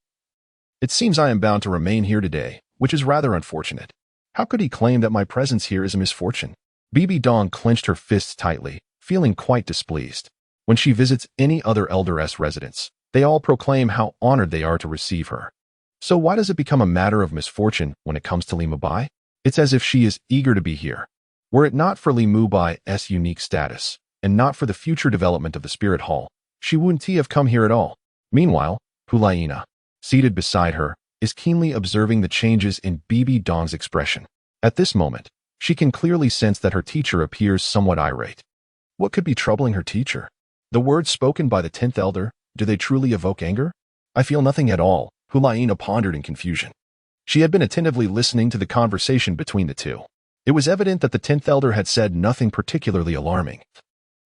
It seems I am bound to remain here today, which is rather unfortunate. How could he claim that my presence here is a misfortune?" Bibi Dong clenched her fists tightly, feeling quite displeased. When she visits any other elderess residence, they all proclaim how honored they are to receive her. So why does it become a matter of misfortune when it comes to Li Mubai? It's as if she is eager to be here. Were it not for Li Mubai's unique status, and not for the future development of the Spirit Hall, she wouldn't have come here at all. Meanwhile, Hulaina, seated beside her, is keenly observing the changes in Bibi Dong's expression. At this moment, she can clearly sense that her teacher appears somewhat irate. What could be troubling her teacher? The words spoken by the 10th elder, do they truly evoke anger? I feel nothing at all, Hulaina pondered in confusion. She had been attentively listening to the conversation between the two. It was evident that the 10th elder had said nothing particularly alarming.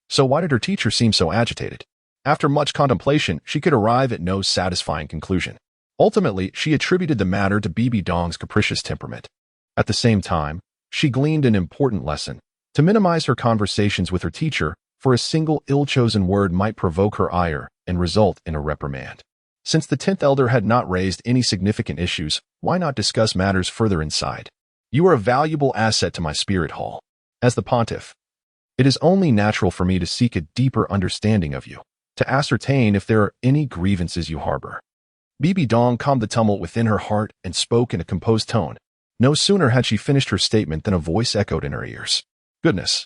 So why did her teacher seem so agitated? After much contemplation, she could arrive at no satisfying conclusion. Ultimately, she attributed the matter to Bibi Dong's capricious temperament. At the same time, she gleaned an important lesson. To minimize her conversations with her teacher, for a single ill-chosen word might provoke her ire and result in a reprimand. Since the 10th elder had not raised any significant issues, why not discuss matters further inside? You are a valuable asset to my spirit hall. As the pontiff, it is only natural for me to seek a deeper understanding of you, to ascertain if there are any grievances you harbor. Bibi Dong calmed the tumult within her heart and spoke in a composed tone. No sooner had she finished her statement than a voice echoed in her ears. Goodness.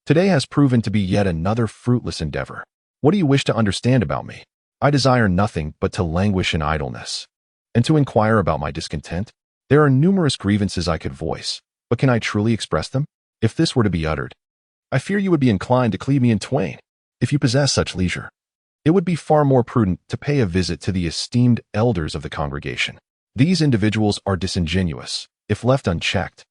Today has proven to be yet another fruitless endeavor. What do you wish to understand about me? I desire nothing but to languish in idleness. And to inquire about my discontent? There are numerous grievances I could voice, but can I truly express them? If this were to be uttered, I fear you would be inclined to cleave me in twain. If you possess such leisure, it would be far more prudent to pay a visit to the esteemed elders of the congregation. These individuals are disingenuous. If left unchecked,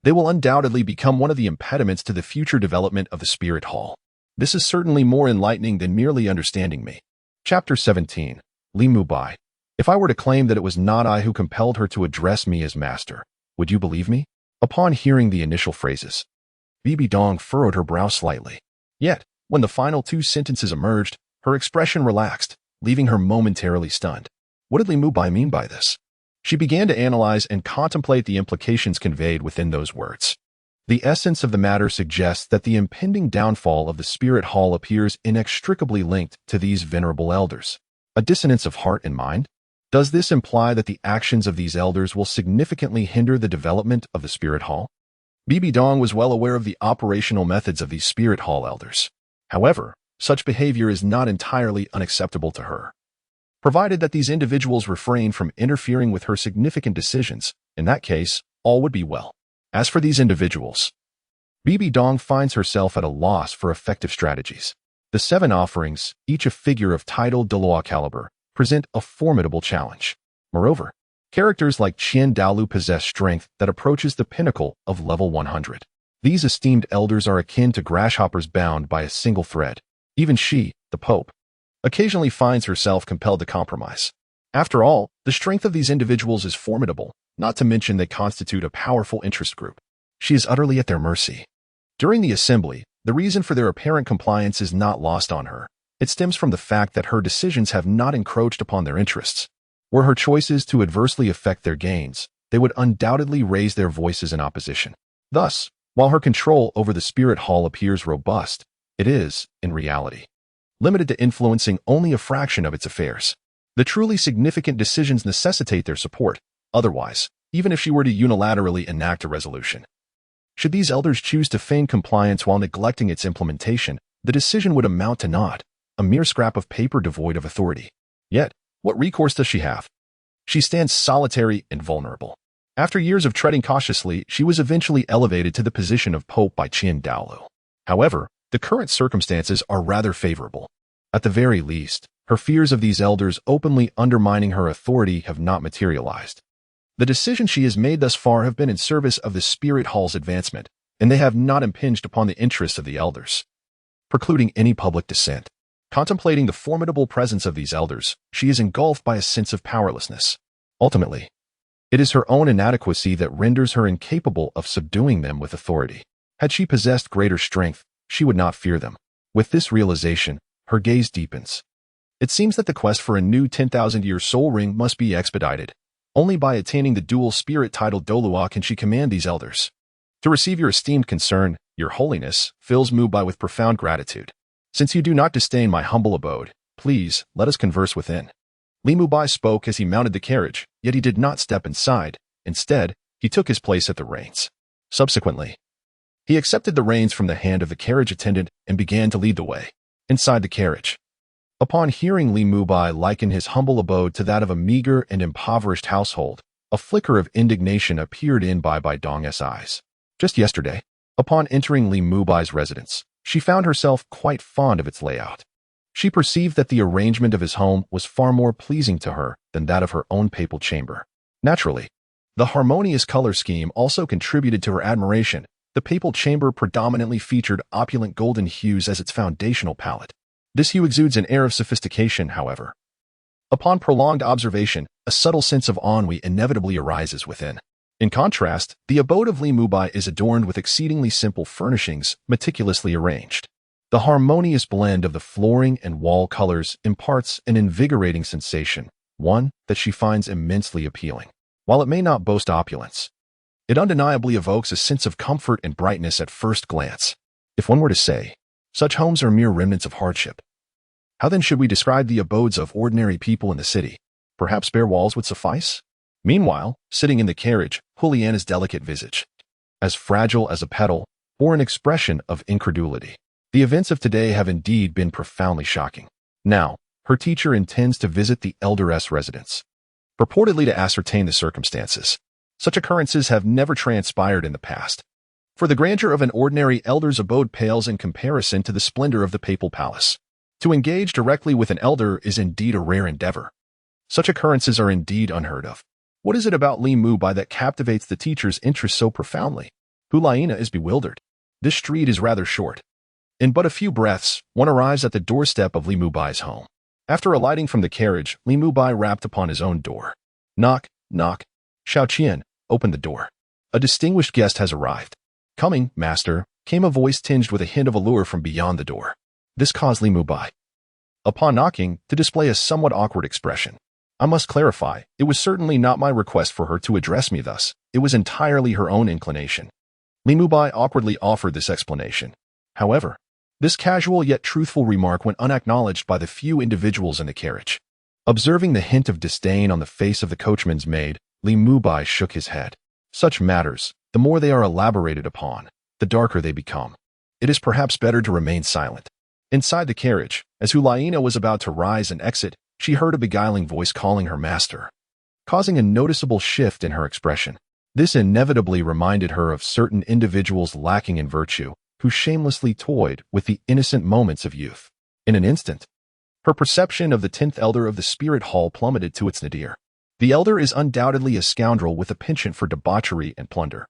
they will undoubtedly become one of the impediments to the future development of the Spirit Hall. This is certainly more enlightening than merely understanding me. Chapter 17. Li Mubai. If I were to claim that it was not I who compelled her to address me as master, would you believe me? Upon hearing the initial phrases, Bibi Dong furrowed her brow slightly. Yet, when the final two sentences emerged, her expression relaxed, leaving her momentarily stunned. What did Li Mubai mean by this? She began to analyze and contemplate the implications conveyed within those words. The essence of the matter suggests that the impending downfall of the Spirit Hall appears inextricably linked to these venerable elders. A dissonance of heart and mind? Does this imply that the actions of these elders will significantly hinder the development of the Spirit Hall? Bibi Dong was well aware of the operational methods of these Spirit Hall elders. However, such behavior is not entirely unacceptable to her. Provided that these individuals refrain from interfering with her significant decisions, in that case, all would be well. As for these individuals, Bibi Dong finds herself at a loss for effective strategies. The 7 offerings, each a figure of titled Douluo caliber, present a formidable challenge. Moreover, characters like Qian Daolu possess strength that approaches the pinnacle of level 100. These esteemed elders are akin to grasshoppers bound by a single thread. Even she, the Pope, occasionally finds herself compelled to compromise. After all, the strength of these individuals is formidable, not to mention they constitute a powerful interest group. She is utterly at their mercy. During the assembly, the reason for their apparent compliance is not lost on her. It stems from the fact that her decisions have not encroached upon their interests. Were her choices to adversely affect their gains, they would undoubtedly raise their voices in opposition. Thus, while her control over the Spirit Hall appears robust, it is, in reality, limited to influencing only a fraction of its affairs. The truly significant decisions necessitate their support. Otherwise, even if she were to unilaterally enact a resolution, should these elders choose to feign compliance while neglecting its implementation, the decision would amount to naught, a mere scrap of paper devoid of authority. Yet, what recourse does she have? She stands solitary and vulnerable. After years of treading cautiously, she was eventually elevated to the position of Pope by Qian Daolu. However, the current circumstances are rather favorable. At the very least, her fears of these elders openly undermining her authority have not materialized. The decisions she has made thus far have been in service of the Spirit Hall's advancement, and they have not impinged upon the interests of the elders, precluding any public dissent. Contemplating the formidable presence of these elders, she is engulfed by a sense of powerlessness. Ultimately, it is her own inadequacy that renders her incapable of subduing them with authority. Had she possessed greater strength, she would not fear them. With this realization, her gaze deepens. It seems that the quest for a new 10,000-year soul ring must be expedited. Only by attaining the dual spirit title Douluo can she command these elders. To receive your esteemed concern, your holiness, fills Mu Bai with profound gratitude. Since you do not disdain my humble abode, please, let us converse within. Li Mubai spoke as he mounted the carriage, yet he did not step inside. Instead, he took his place at the reins. Subsequently, he accepted the reins from the hand of the carriage attendant and began to lead the way. Inside the carriage, upon hearing Li Mubai liken his humble abode to that of a meager and impoverished household, a flicker of indignation appeared in Bibi Dong's eyes. Just yesterday, upon entering Li Mubai's residence, she found herself quite fond of its layout. She perceived that the arrangement of his home was far more pleasing to her than that of her own papal chamber. Naturally, the harmonious color scheme also contributed to her admiration. The papal chamber predominantly featured opulent golden hues as its foundational palette. This hue exudes an air of sophistication, however. Upon prolonged observation, a subtle sense of ennui inevitably arises within. In contrast, the abode of Li Mubai is adorned with exceedingly simple furnishings, meticulously arranged. The harmonious blend of the flooring and wall colors imparts an invigorating sensation, one that she finds immensely appealing. While it may not boast opulence, it undeniably evokes a sense of comfort and brightness at first glance. If one were to say, such homes are mere remnants of hardship, how then should we describe the abodes of ordinary people in the city? Perhaps bare walls would suffice? Meanwhile, sitting in the carriage, Juliana's delicate visage, as fragile as a petal, bore an expression of incredulity. The events of today have indeed been profoundly shocking. Now, her teacher intends to visit the elderess residence, purportedly to ascertain the circumstances. Such occurrences have never transpired in the past, for the grandeur of an ordinary elder's abode pales in comparison to the splendor of the papal palace. To engage directly with an elder is indeed a rare endeavor. Such occurrences are indeed unheard of. What is it about Li Mubai that captivates the teacher's interest so profoundly? Hulaina is bewildered. This street is rather short. In but a few breaths, one arrives at the doorstep of Li Mubai's home. After alighting from the carriage, Li Mubai rapped upon his own door. Knock, knock. Xiao Qian, open the door. A distinguished guest has arrived. Coming, master, came a voice tinged with a hint of allure from beyond the door. This caused Li Mubai, upon knocking, to display a somewhat awkward expression. I must clarify, it was certainly not my request for her to address me thus. It was entirely her own inclination. Li Mubai awkwardly offered this explanation. However, this casual yet truthful remark went unacknowledged by the few individuals in the carriage. Observing the hint of disdain on the face of the coachman's maid, Li Mubai shook his head. Such matters, the more they are elaborated upon, the darker they become. It is perhaps better to remain silent. Inside the carriage, as Hulaina was about to rise and exit, she heard a beguiling voice calling her master, causing a noticeable shift in her expression. This inevitably reminded her of certain individuals lacking in virtue, who shamelessly toyed with the innocent moments of youth. In an instant, her perception of the 10th elder of the spirit hall plummeted to its nadir. The elder is undoubtedly a scoundrel with a penchant for debauchery and plunder.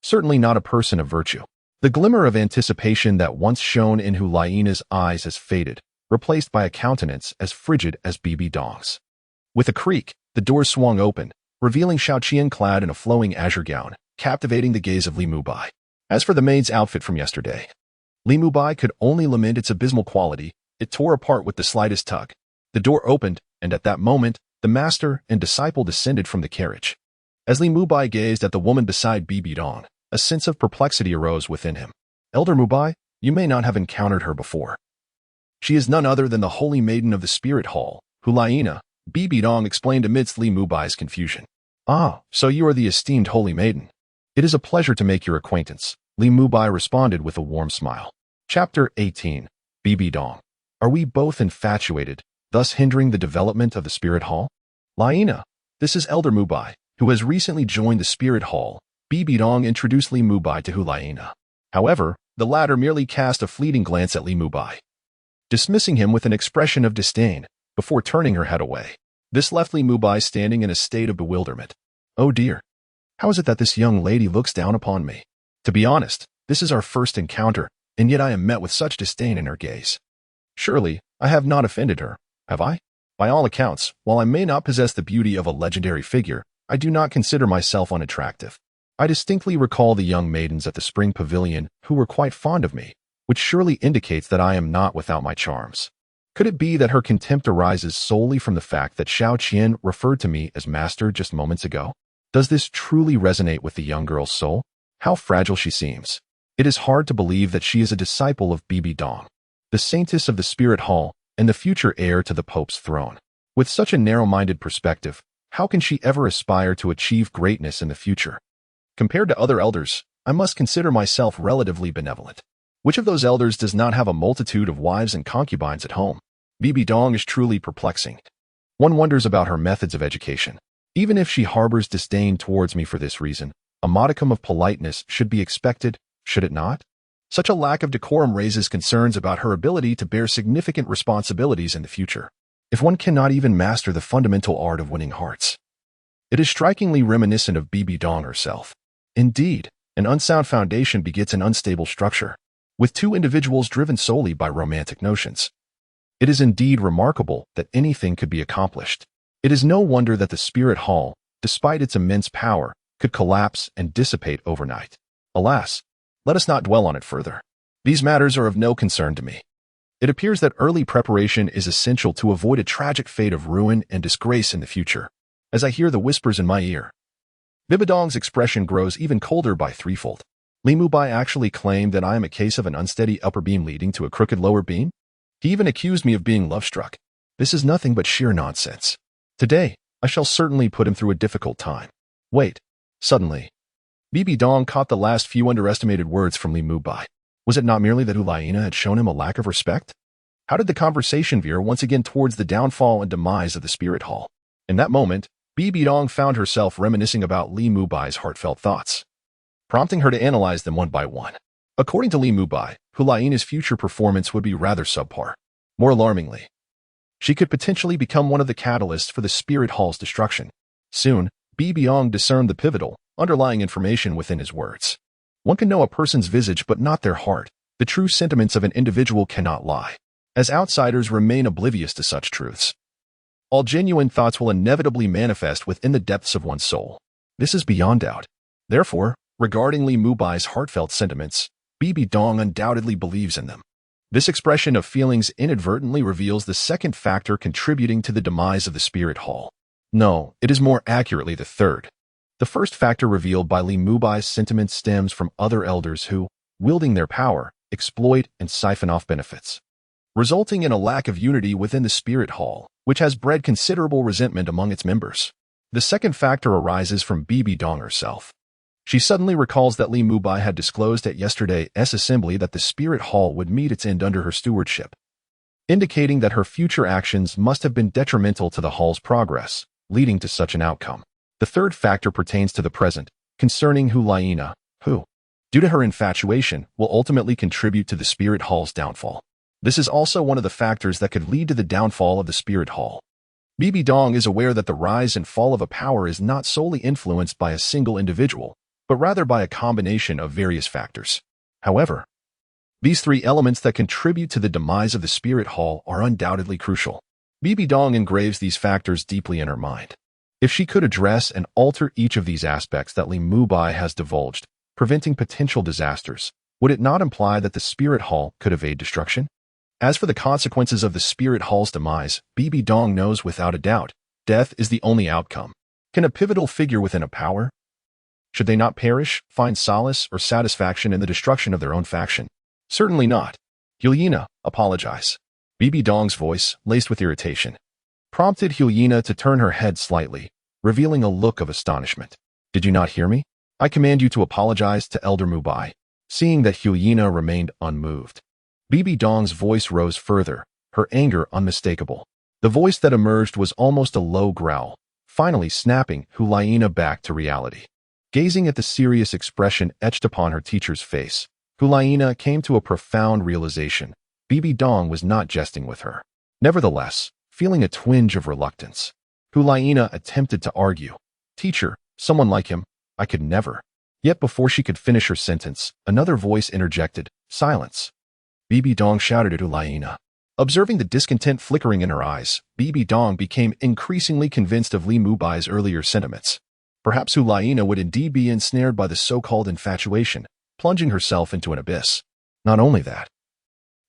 Certainly not a person of virtue. The glimmer of anticipation that once shone in Hulaina's eyes has faded, replaced by a countenance as frigid as Bibi Dong's. With a creak, the door swung open, revealing Xiao Qian clad in a flowing azure gown, captivating the gaze of Li Mubai. As for the maid's outfit from yesterday, Li Mubai could only lament its abysmal quality. It tore apart with the slightest tug. The door opened, and at that moment, the master and disciple descended from the carriage. As Li Mubai gazed at the woman beside Bibi Dong, a sense of perplexity arose within him. Elder Mubai, you may not have encountered her before. She is none other than the holy maiden of the spirit hall, Hulaina, Bibi Dong explained amidst Li Mubai's confusion. Ah, so you are the esteemed holy maiden. It is a pleasure to make your acquaintance, Li Mubai responded with a warm smile. Chapter 18. Bibi Dong. Are we both infatuated, thus hindering the development of the spirit hall? Laina, this is Elder Mubai, who has recently joined the spirit hall. Bibi Dong introduced Li Mubai to Hulaina. However, the latter merely cast a fleeting glance at Li Mubai, dismissing him with an expression of disdain, before turning her head away. This left Li Mubai standing in a state of bewilderment. Oh dear. How is it that this young lady looks down upon me? To be honest, this is our first encounter, and yet I am met with such disdain in her gaze. Surely, I have not offended her, have I? By all accounts, while I may not possess the beauty of a legendary figure, I do not consider myself unattractive. I distinctly recall the young maidens at the spring pavilion who were quite fond of me, which surely indicates that I am not without my charms. Could it be that her contempt arises solely from the fact that Xiao Qian referred to me as master just moments ago? Does this truly resonate with the young girl's soul? How fragile she seems. It is hard to believe that she is a disciple of Bibi Dong, the saintess of the spirit hall and the future heir to the Pope's throne. With such a narrow-minded perspective, How can she ever aspire to achieve greatness in the future? Compared to other elders, I must consider myself relatively benevolent. Which of those elders does not have a multitude of wives and concubines at home? Bibi Dong is truly perplexing. One wonders about her methods of education. Even if she harbors disdain towards me for this reason, a modicum of politeness should be expected, should it not? Such a lack of decorum raises concerns about her ability to bear significant responsibilities in the future. If one cannot even master the fundamental art of winning hearts, it is strikingly reminiscent of Bibi Dong herself. Indeed, an unsound foundation begets an unstable structure, with two individuals driven solely by romantic notions. It is indeed remarkable that anything could be accomplished. It is no wonder that the spirit hall, despite its immense power, could collapse and dissipate overnight. Alas, let us not dwell on it further. These matters are of no concern to me. It appears that early preparation is essential to avoid a tragic fate of ruin and disgrace in the future. As I hear the whispers in my ear, Bibi Dong's expression grows even colder by threefold. Li Mubai actually claimed that I am a case of an unsteady upper beam leading to a crooked lower beam. He even accused me of being love-struck. This is nothing but sheer nonsense. Today, I shall certainly put him through a difficult time. Wait. Suddenly, Bibi Dong caught the last few underestimated words from Li Mubai. Was it not merely that Ulaina had shown him a lack of respect? How did the conversation veer once again towards the downfall and demise of the spirit hall? In that moment, Bibi Dong found herself reminiscing about Li Mubai's heartfelt thoughts, prompting her to analyze them one by one. According to Li Mubai, Hulaina's future performance would be rather subpar. More alarmingly, she could potentially become one of the catalysts for the spirit hall's destruction. Soon, Bibi Dong discerned the pivotal, underlying information within his words. One can know a person's visage but not their heart. The true sentiments of an individual cannot lie, as outsiders remain oblivious to such truths. All genuine thoughts will inevitably manifest within the depths of one's soul. This is beyond doubt. Therefore, regarding Li Mubai's heartfelt sentiments, Bibi Dong undoubtedly believes in them. This expression of feelings inadvertently reveals the second factor contributing to the demise of the spirit hall. No, it is more accurately the third. The first factor revealed by Li Mubai's sentiments stems from other elders who, wielding their power, exploit and siphon off benefits, resulting in a lack of unity within the spirit hall, which has bred considerable resentment among its members. The second factor arises from Bibi Dong herself. She suddenly recalls that Li Mubai had disclosed at yesterday's assembly that the spirit hall would meet its end under her stewardship, indicating that her future actions must have been detrimental to the hall's progress, leading to such an outcome. The third factor pertains to the present, concerning Hulaina, who, due to her infatuation, will ultimately contribute to the spirit hall's downfall. This is also one of the factors that could lead to the downfall of the spirit hall. Bibi Dong is aware that the rise and fall of a power is not solely influenced by a single individual, but rather by a combination of various factors. However, these three elements that contribute to the demise of the spirit hall are undoubtedly crucial. Bibi Dong engraves these factors deeply in her mind. If she could address and alter each of these aspects that Li Mubai has divulged, preventing potential disasters, would it not imply that the spirit hall could evade destruction? As for the consequences of the spirit hall's demise, Bibi Dong knows without a doubt, death is the only outcome. Can a pivotal figure within a power, should they not perish, find solace or satisfaction in the destruction of their own faction? Certainly not. Hulaina, apologize. Bibi Dong's voice, laced with irritation, prompted Hulaina to turn her head slightly, revealing a look of astonishment. Did you not hear me? I command you to apologize to Elder Mubai. Seeing that Hulaina remained unmoved, Bibi Dong's voice rose further, her anger unmistakable. The voice that emerged was almost a low growl, finally snapping Hulaina back to reality. Gazing at the serious expression etched upon her teacher's face, Hulaina came to a profound realization. Bibi Dong was not jesting with her. Nevertheless, feeling a twinge of reluctance, Hulaina attempted to argue. Teacher, someone like him, I could never. Yet before she could finish her sentence, another voice interjected, silence. Bibi Dong shouted at Hulaina. Observing the discontent flickering in her eyes, Bibi Dong became increasingly convinced of Li Mubai's earlier sentiments. Perhaps Hulaina would indeed be ensnared by the so-called infatuation, plunging herself into an abyss. Not only that,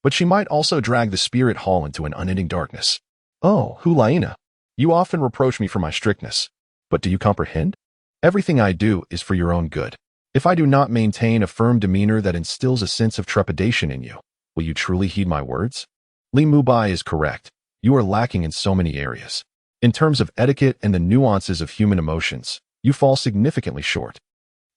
but she might also drag the spirit hall into an unending darkness. Oh, Hulaina, you often reproach me for my strictness, but do you comprehend? Everything I do is for your own good. If I do not maintain a firm demeanor that instills a sense of trepidation in you, will you truly heed my words? Li Mubai is correct. You are lacking in so many areas. In terms of etiquette and the nuances of human emotions, you fall significantly short.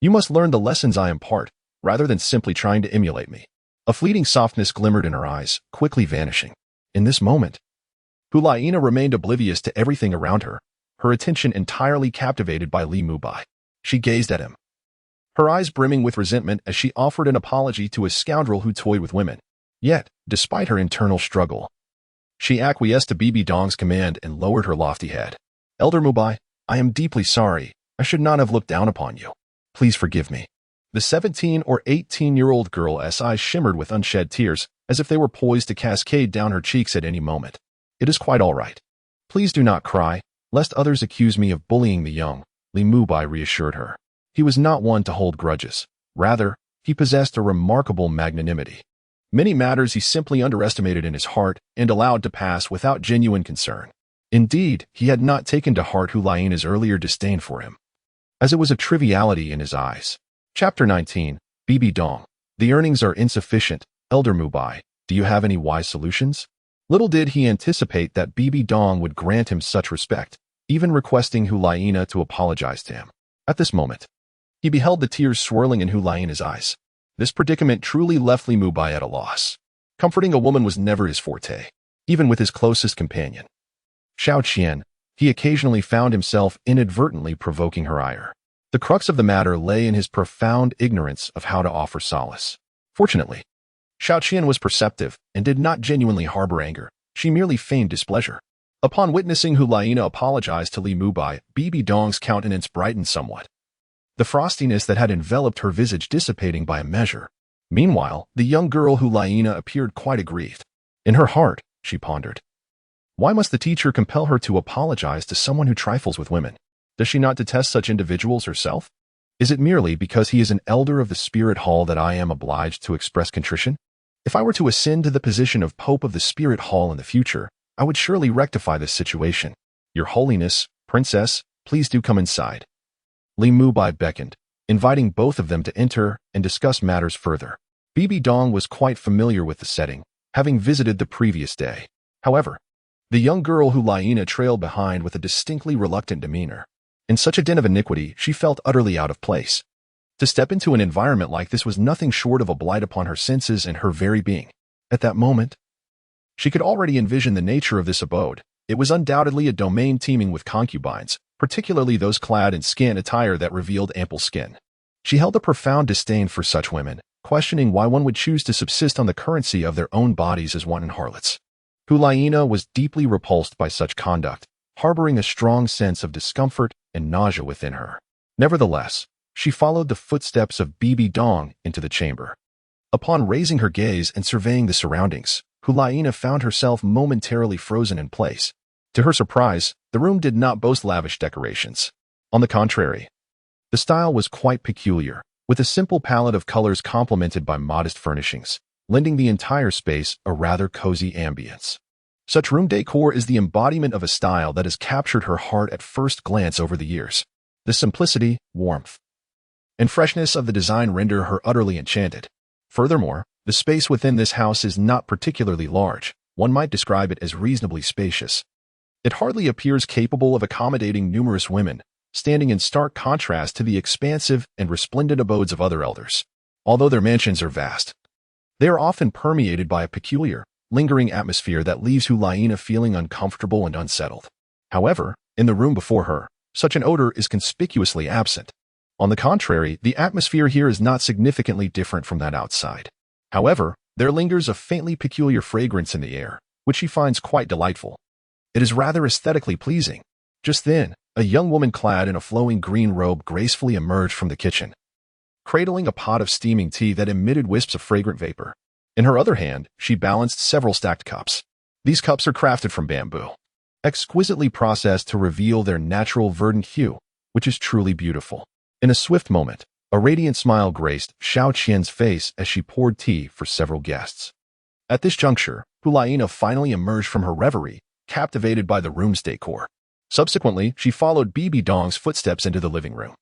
You must learn the lessons I impart, rather than simply trying to emulate me. A fleeting softness glimmered in her eyes, quickly vanishing. In this moment, Hulaina remained oblivious to everything around her, her attention entirely captivated by Li Mubai. She gazed at him, her eyes brimming with resentment as she offered an apology to a scoundrel who toyed with women. Yet, despite her internal struggle, she acquiesced to Bibi Dong's command and lowered her lofty head. Elder Mubai, I am deeply sorry. I should not have looked down upon you. Please forgive me. The 17 or 18-year-old girl's eyes shimmered with unshed tears, as if they were poised to cascade down her cheeks at any moment. It is quite all right. Please do not cry, lest others accuse me of bullying the young, Li Mubai reassured her. He was not one to hold grudges. Rather, he possessed a remarkable magnanimity. Many matters he simply underestimated in his heart and allowed to pass without genuine concern. Indeed, he had not taken to heart Hulaina's earlier disdain for him, as it was a triviality in his eyes. Chapter 19, Bibi Dong. The earnings are insufficient. Elder Mubai, do you have any wise solutions? Little did he anticipate that Bibi Dong would grant him such respect, even requesting Hulaina to apologize to him. At this moment, he beheld the tears swirling in Hulaina's eyes. This predicament truly left Li Mubai at a loss. Comforting a woman was never his forte, even with his closest companion, Xiao Qian. He occasionally found himself inadvertently provoking her ire. The crux of the matter lay in his profound ignorance of how to offer solace. Fortunately, Xiao Qian was perceptive and did not genuinely harbor anger. She merely feigned displeasure. Upon witnessing Hulaina apologize to Li Mubai, Bibi Dong's countenance brightened somewhat, the frostiness that had enveloped her visage dissipating by a measure. Meanwhile, the young girl Hulaina appeared quite aggrieved. In her heart, she pondered, why must the teacher compel her to apologize to someone who trifles with women? Does she not detest such individuals herself? Is it merely because he is an elder of the Spirit Hall that I am obliged to express contrition? If I were to ascend to the position of Pope of the Spirit Hall in the future, I would surely rectify this situation. Your Holiness, Princess, please do come inside. Li Mubai beckoned, inviting both of them to enter and discuss matters further. Bibi Dong was quite familiar with the setting, having visited the previous day. However, the young girl Hulaina trailed behind with a distinctly reluctant demeanor. In such a den of iniquity, she felt utterly out of place. To step into an environment like this was nothing short of a blight upon her senses and her very being. At that moment, she could already envision the nature of this abode. It was undoubtedly a domain teeming with concubines, particularly those clad in scant attire that revealed ample skin. She held a profound disdain for such women, questioning why one would choose to subsist on the currency of their own bodies as wanton harlots. Hulaina was deeply repulsed by such conduct, harboring a strong sense of discomfort and nausea within her. Nevertheless, she followed the footsteps of Bibi Dong into the chamber. Upon raising her gaze and surveying the surroundings, Hulaina found herself momentarily frozen in place. To her surprise, the room did not boast lavish decorations. On the contrary, the style was quite peculiar, with a simple palette of colors complemented by modest furnishings, lending the entire space a rather cozy ambience. Such room decor is the embodiment of a style that has captured her heart at first glance over the years. The simplicity, warmth, and freshness of the design render her utterly enchanted. Furthermore, the space within this house is not particularly large. One might describe it as reasonably spacious. It hardly appears capable of accommodating numerous women, standing in stark contrast to the expansive and resplendent abodes of other elders. Although their mansions are vast, they are often permeated by a peculiar, lingering atmosphere that leaves Hulaina feeling uncomfortable and unsettled. However, in the room before her, such an odor is conspicuously absent. On the contrary, the atmosphere here is not significantly different from that outside. However, there lingers a faintly peculiar fragrance in the air, which she finds quite delightful. It is rather aesthetically pleasing. Just then, a young woman clad in a flowing green robe gracefully emerged from the kitchen, cradling a pot of steaming tea that emitted wisps of fragrant vapor. In her other hand, she balanced several stacked cups. These cups are crafted from bamboo, exquisitely processed to reveal their natural verdant hue, which is truly beautiful. In a swift moment, a radiant smile graced Xiao Qian's face as she poured tea for several guests. At this juncture, Hulaina finally emerged from her reverie, captivated by the room's decor. Subsequently, she followed Bibi Dong's footsteps into the living room.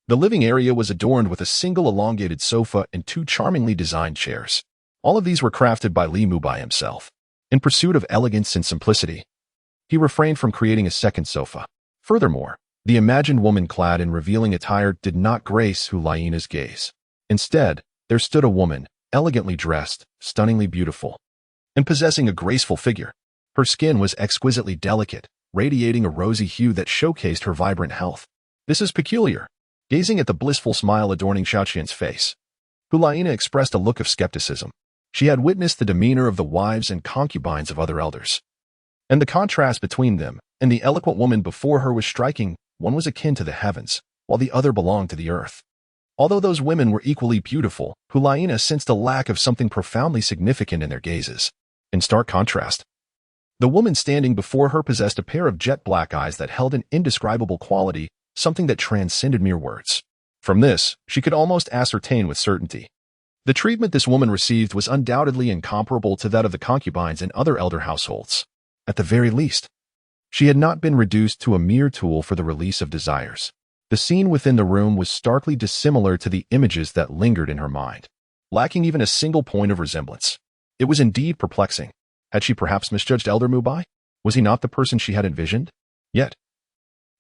The living area was adorned with a single elongated sofa and two charmingly designed chairs. All of these were crafted by Li Mubai himself. In pursuit of elegance and simplicity, he refrained from creating a second sofa. Furthermore, the imagined woman clad in revealing attire did not grace Hulayina's gaze. Instead, there stood a woman, elegantly dressed, stunningly beautiful, and possessing a graceful figure. Her skin was exquisitely delicate, radiating a rosy hue that showcased her vibrant health. This is peculiar. Gazing at the blissful smile adorning Xiaoqian's face, Hulayina expressed a look of skepticism. She had witnessed the demeanor of the wives and concubines of other elders, and the contrast between them and the eloquent woman before her was striking. One was akin to the heavens, while the other belonged to the earth. Although those women were equally beautiful, Hulayina sensed a lack of something profoundly significant in their gazes. In stark contrast, the woman standing before her possessed a pair of jet black eyes that held an indescribable quality, something that transcended mere words. From this, she could almost ascertain with certainty. The treatment this woman received was undoubtedly incomparable to that of the concubines in other elder households. At the very least, she had not been reduced to a mere tool for the release of desires. The scene within the room was starkly dissimilar to the images that lingered in her mind, lacking even a single point of resemblance. It was indeed perplexing. Had she perhaps misjudged Elder Mu Bai? Was he not the person she had envisioned? Yet,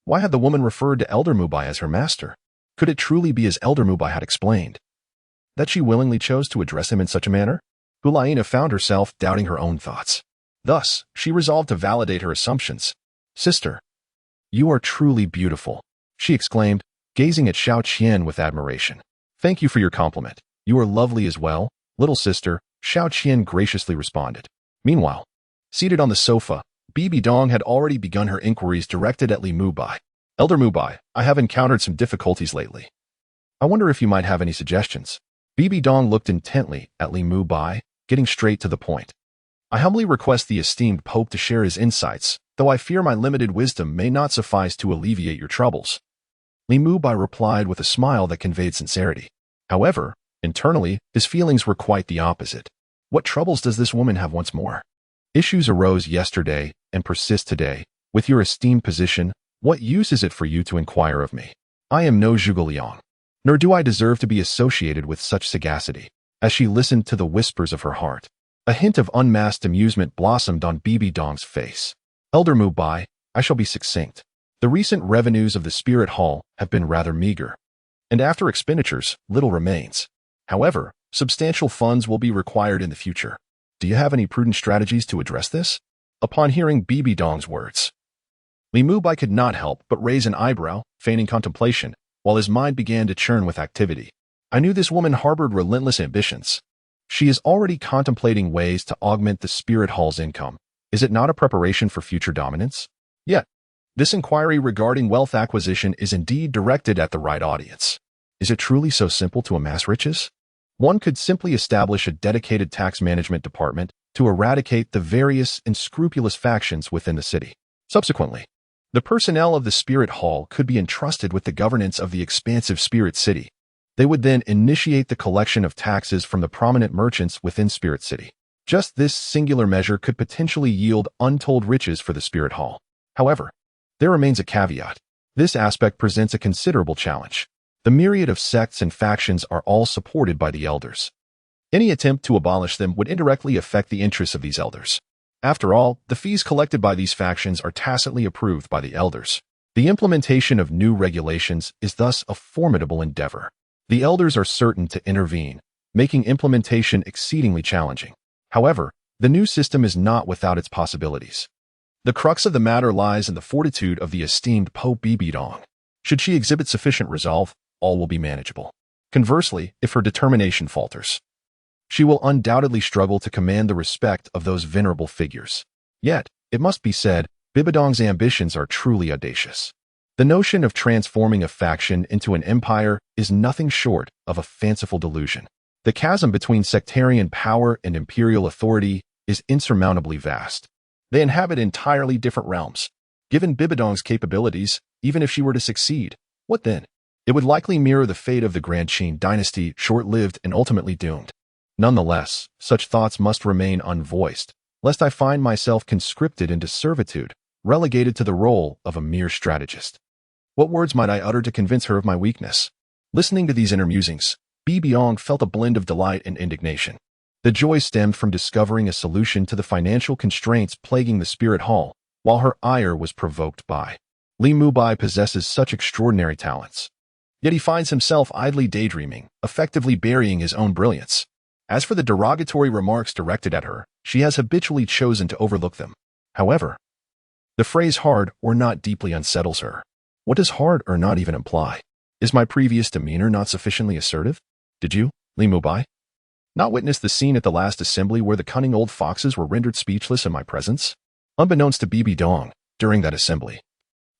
why had the woman referred to Elder Mu Bai as her master? Could it truly be as Elder Mu Bai had explained, that she willingly chose to address him in such a manner? Hulayina found herself doubting her own thoughts. Thus, she resolved to validate her assumptions. "Sister, you are truly beautiful," she exclaimed, gazing at Xiaoqian with admiration. "Thank you for your compliment. You are lovely as well, little sister," Xiaoqian graciously responded. Meanwhile, seated on the sofa, Bibi Dong had already begun her inquiries directed at Li Mubai. "Elder Mu Bai, I have encountered some difficulties lately. I wonder if you might have any suggestions." Bibi Dong looked intently at Li Mubai, getting straight to the point. "I humbly request the esteemed Pope to share his insights, though I fear my limited wisdom may not suffice to alleviate your troubles." Li Mubai replied with a smile that conveyed sincerity. However, internally, his feelings were quite the opposite. What troubles does this woman have once more? Issues arose yesterday and persist today. With your esteemed position, what use is it for you to inquire of me? I am no Zhuge, nor do I deserve to be associated with such sagacity. As she listened to the whispers of her heart, a hint of unmasked amusement blossomed on Bibi Dong's face. "Elder Mu Bai, I shall be succinct. The recent revenues of the Spirit Hall have been rather meager, and after expenditures, little remains. However, substantial funds will be required in the future. Do you have any prudent strategies to address this?" Upon hearing Bibi Dong's words, Li Mubai could not help but raise an eyebrow, feigning contemplation, while his mind began to churn with activity. I knew this woman harbored relentless ambitions. She is already contemplating ways to augment the Spirit Hall's income. Is it not a preparation for future dominance? Yet, this inquiry regarding wealth acquisition is indeed directed at the right audience. Is it truly so simple to amass riches? One could simply establish a dedicated tax management department to eradicate the various unscrupulous factions within the city. Subsequently, the personnel of the Spirit Hall could be entrusted with the governance of the expansive Spirit City. They would then initiate the collection of taxes from the prominent merchants within Spirit City. Just this singular measure could potentially yield untold riches for the Spirit Hall. However, there remains a caveat. This aspect presents a considerable challenge. The myriad of sects and factions are all supported by the elders. Any attempt to abolish them would indirectly affect the interests of these elders. After all, the fees collected by these factions are tacitly approved by the elders. The implementation of new regulations is thus a formidable endeavor. The elders are certain to intervene, making implementation exceedingly challenging. However, the new system is not without its possibilities. The crux of the matter lies in the fortitude of the esteemed Pope Bibi Dong. Should she exhibit sufficient resolve, all will be manageable. Conversely, if her determination falters, she will undoubtedly struggle to command the respect of those venerable figures. Yet, it must be said, Bibi Dong's ambitions are truly audacious. The notion of transforming a faction into an empire is nothing short of a fanciful delusion. The chasm between sectarian power and imperial authority is insurmountably vast. They inhabit entirely different realms. Given Bibi Dong's capabilities, even if she were to succeed, what then? It would likely mirror the fate of the Grand Qin dynasty, short-lived and ultimately doomed. Nonetheless, such thoughts must remain unvoiced, lest I find myself conscripted into servitude, relegated to the role of a mere strategist. What words might I utter to convince her of my weakness? Listening to these inner musings, Bibi Dong felt a blend of delight and indignation. The joy stemmed from discovering a solution to the financial constraints plaguing the Spirit Hall, while her ire was provoked by Li Mubai possesses such extraordinary talents. Yet he finds himself idly daydreaming, effectively burying his own brilliance. As for the derogatory remarks directed at her, she has habitually chosen to overlook them. However, the phrase hard or not deeply unsettles her. What does hard or not even imply? Is my previous demeanor not sufficiently assertive? Did you, Li Mubai, not witness the scene at the last assembly where the cunning old foxes were rendered speechless in my presence? Unbeknownst to Bibi Dong, during that assembly,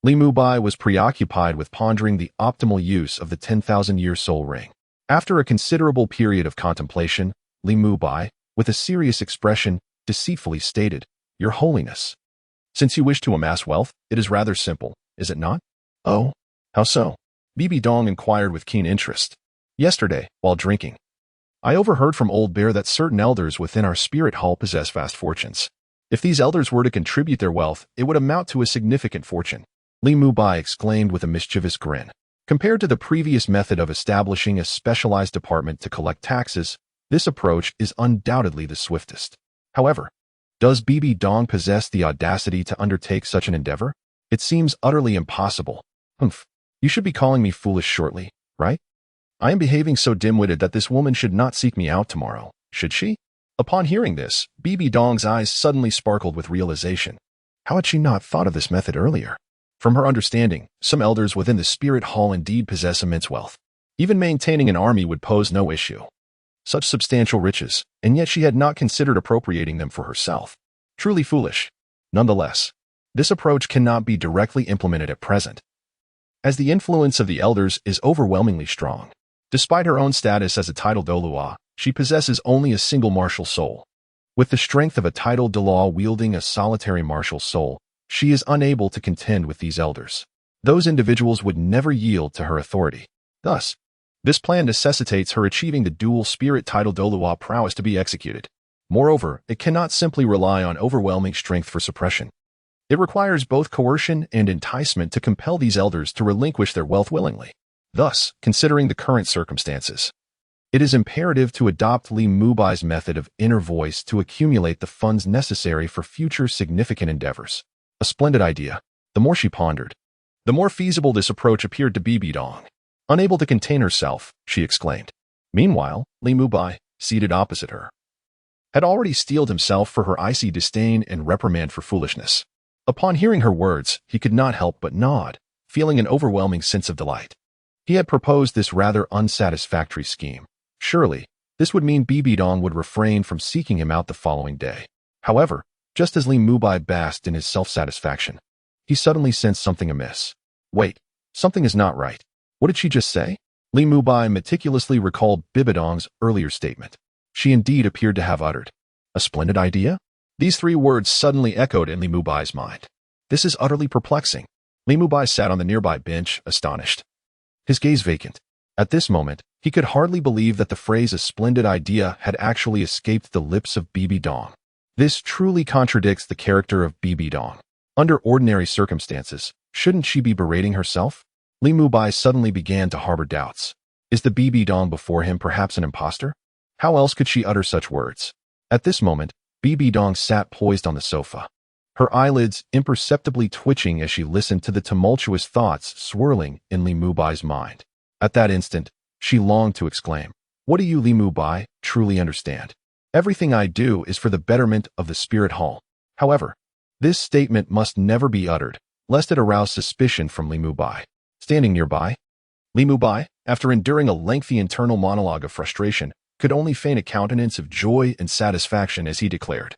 Li Mubai was preoccupied with pondering the optimal use of the 10,000-year soul ring. After a considerable period of contemplation, Li Mubai, with a serious expression, deceitfully stated, "Your Holiness, since you wish to amass wealth, it is rather simple, is it not?" "Oh, how so?" Bibi Dong inquired with keen interest. "Yesterday, while drinking, I overheard from Old Bear that certain elders within our spirit hall possess vast fortunes. If these elders were to contribute their wealth, it would amount to a significant fortune." Li Mubai exclaimed with a mischievous grin. Compared to the previous method of establishing a specialized department to collect taxes, this approach is undoubtedly the swiftest. However, does Bibi Dong possess the audacity to undertake such an endeavor? It seems utterly impossible. Humph. You should be calling me foolish shortly, right? I am behaving so dim-witted that this woman should not seek me out tomorrow, should she? Upon hearing this, Bibi Dong's eyes suddenly sparkled with realization. How had she not thought of this method earlier? From her understanding, some elders within the spirit hall indeed possess immense wealth. Even maintaining an army would pose no issue. Such substantial riches, and yet she had not considered appropriating them for herself. Truly foolish. Nonetheless, this approach cannot be directly implemented at present, as the influence of the elders is overwhelmingly strong. Despite her own status as a titled Douluo, she possesses only a single martial soul. With the strength of a titled Douluo wielding a solitary martial soul, she is unable to contend with these elders. Those individuals would never yield to her authority. Thus, this plan necessitates her achieving the dual spirit titled Douluo prowess to be executed. Moreover, it cannot simply rely on overwhelming strength for suppression. It requires both coercion and enticement to compel these elders to relinquish their wealth willingly. Thus, considering the current circumstances, it is imperative to adopt Li Mubai's method of inner voice to accumulate the funds necessary for future significant endeavors. A splendid idea. The more she pondered, the more feasible this approach appeared to Bibi Dong. Unable to contain herself, she exclaimed. Meanwhile, Li Mubai, seated opposite her, had already steeled himself for her icy disdain and reprimand for foolishness. Upon hearing her words, he could not help but nod, feeling an overwhelming sense of delight. He had proposed this rather unsatisfactory scheme. Surely, this would mean Bibi Dong would refrain from seeking him out the following day. However, just as Li Mubai basked in his self-satisfaction, he suddenly sensed something amiss. Wait, something is not right. What did she just say? Li Mubai meticulously recalled Bibi Dong's earlier statement. She indeed appeared to have uttered, "A splendid idea?" These three words suddenly echoed in Li Mubai's mind. This is utterly perplexing. Li Mubai sat on the nearby bench, astonished, his gaze vacant. At this moment, he could hardly believe that the phrase "a splendid idea" had actually escaped the lips of Bibi Dong. This truly contradicts the character of Bibi Dong. Under ordinary circumstances, shouldn't she be berating herself? Li Mubai suddenly began to harbor doubts. Is the Bibi Dong before him perhaps an impostor? How else could she utter such words? At this moment, Bibi Dong sat poised on the sofa, her eyelids imperceptibly twitching as she listened to the tumultuous thoughts swirling in Li Mubai's mind. At that instant, she longed to exclaim, "What do you, Li Mubai, truly understand? Everything I do is for the betterment of the spirit hall." However, this statement must never be uttered, lest it arouse suspicion from Li Mubai. Standing nearby, Li Mubai, after enduring a lengthy internal monologue of frustration, could only feign a countenance of joy and satisfaction as he declared,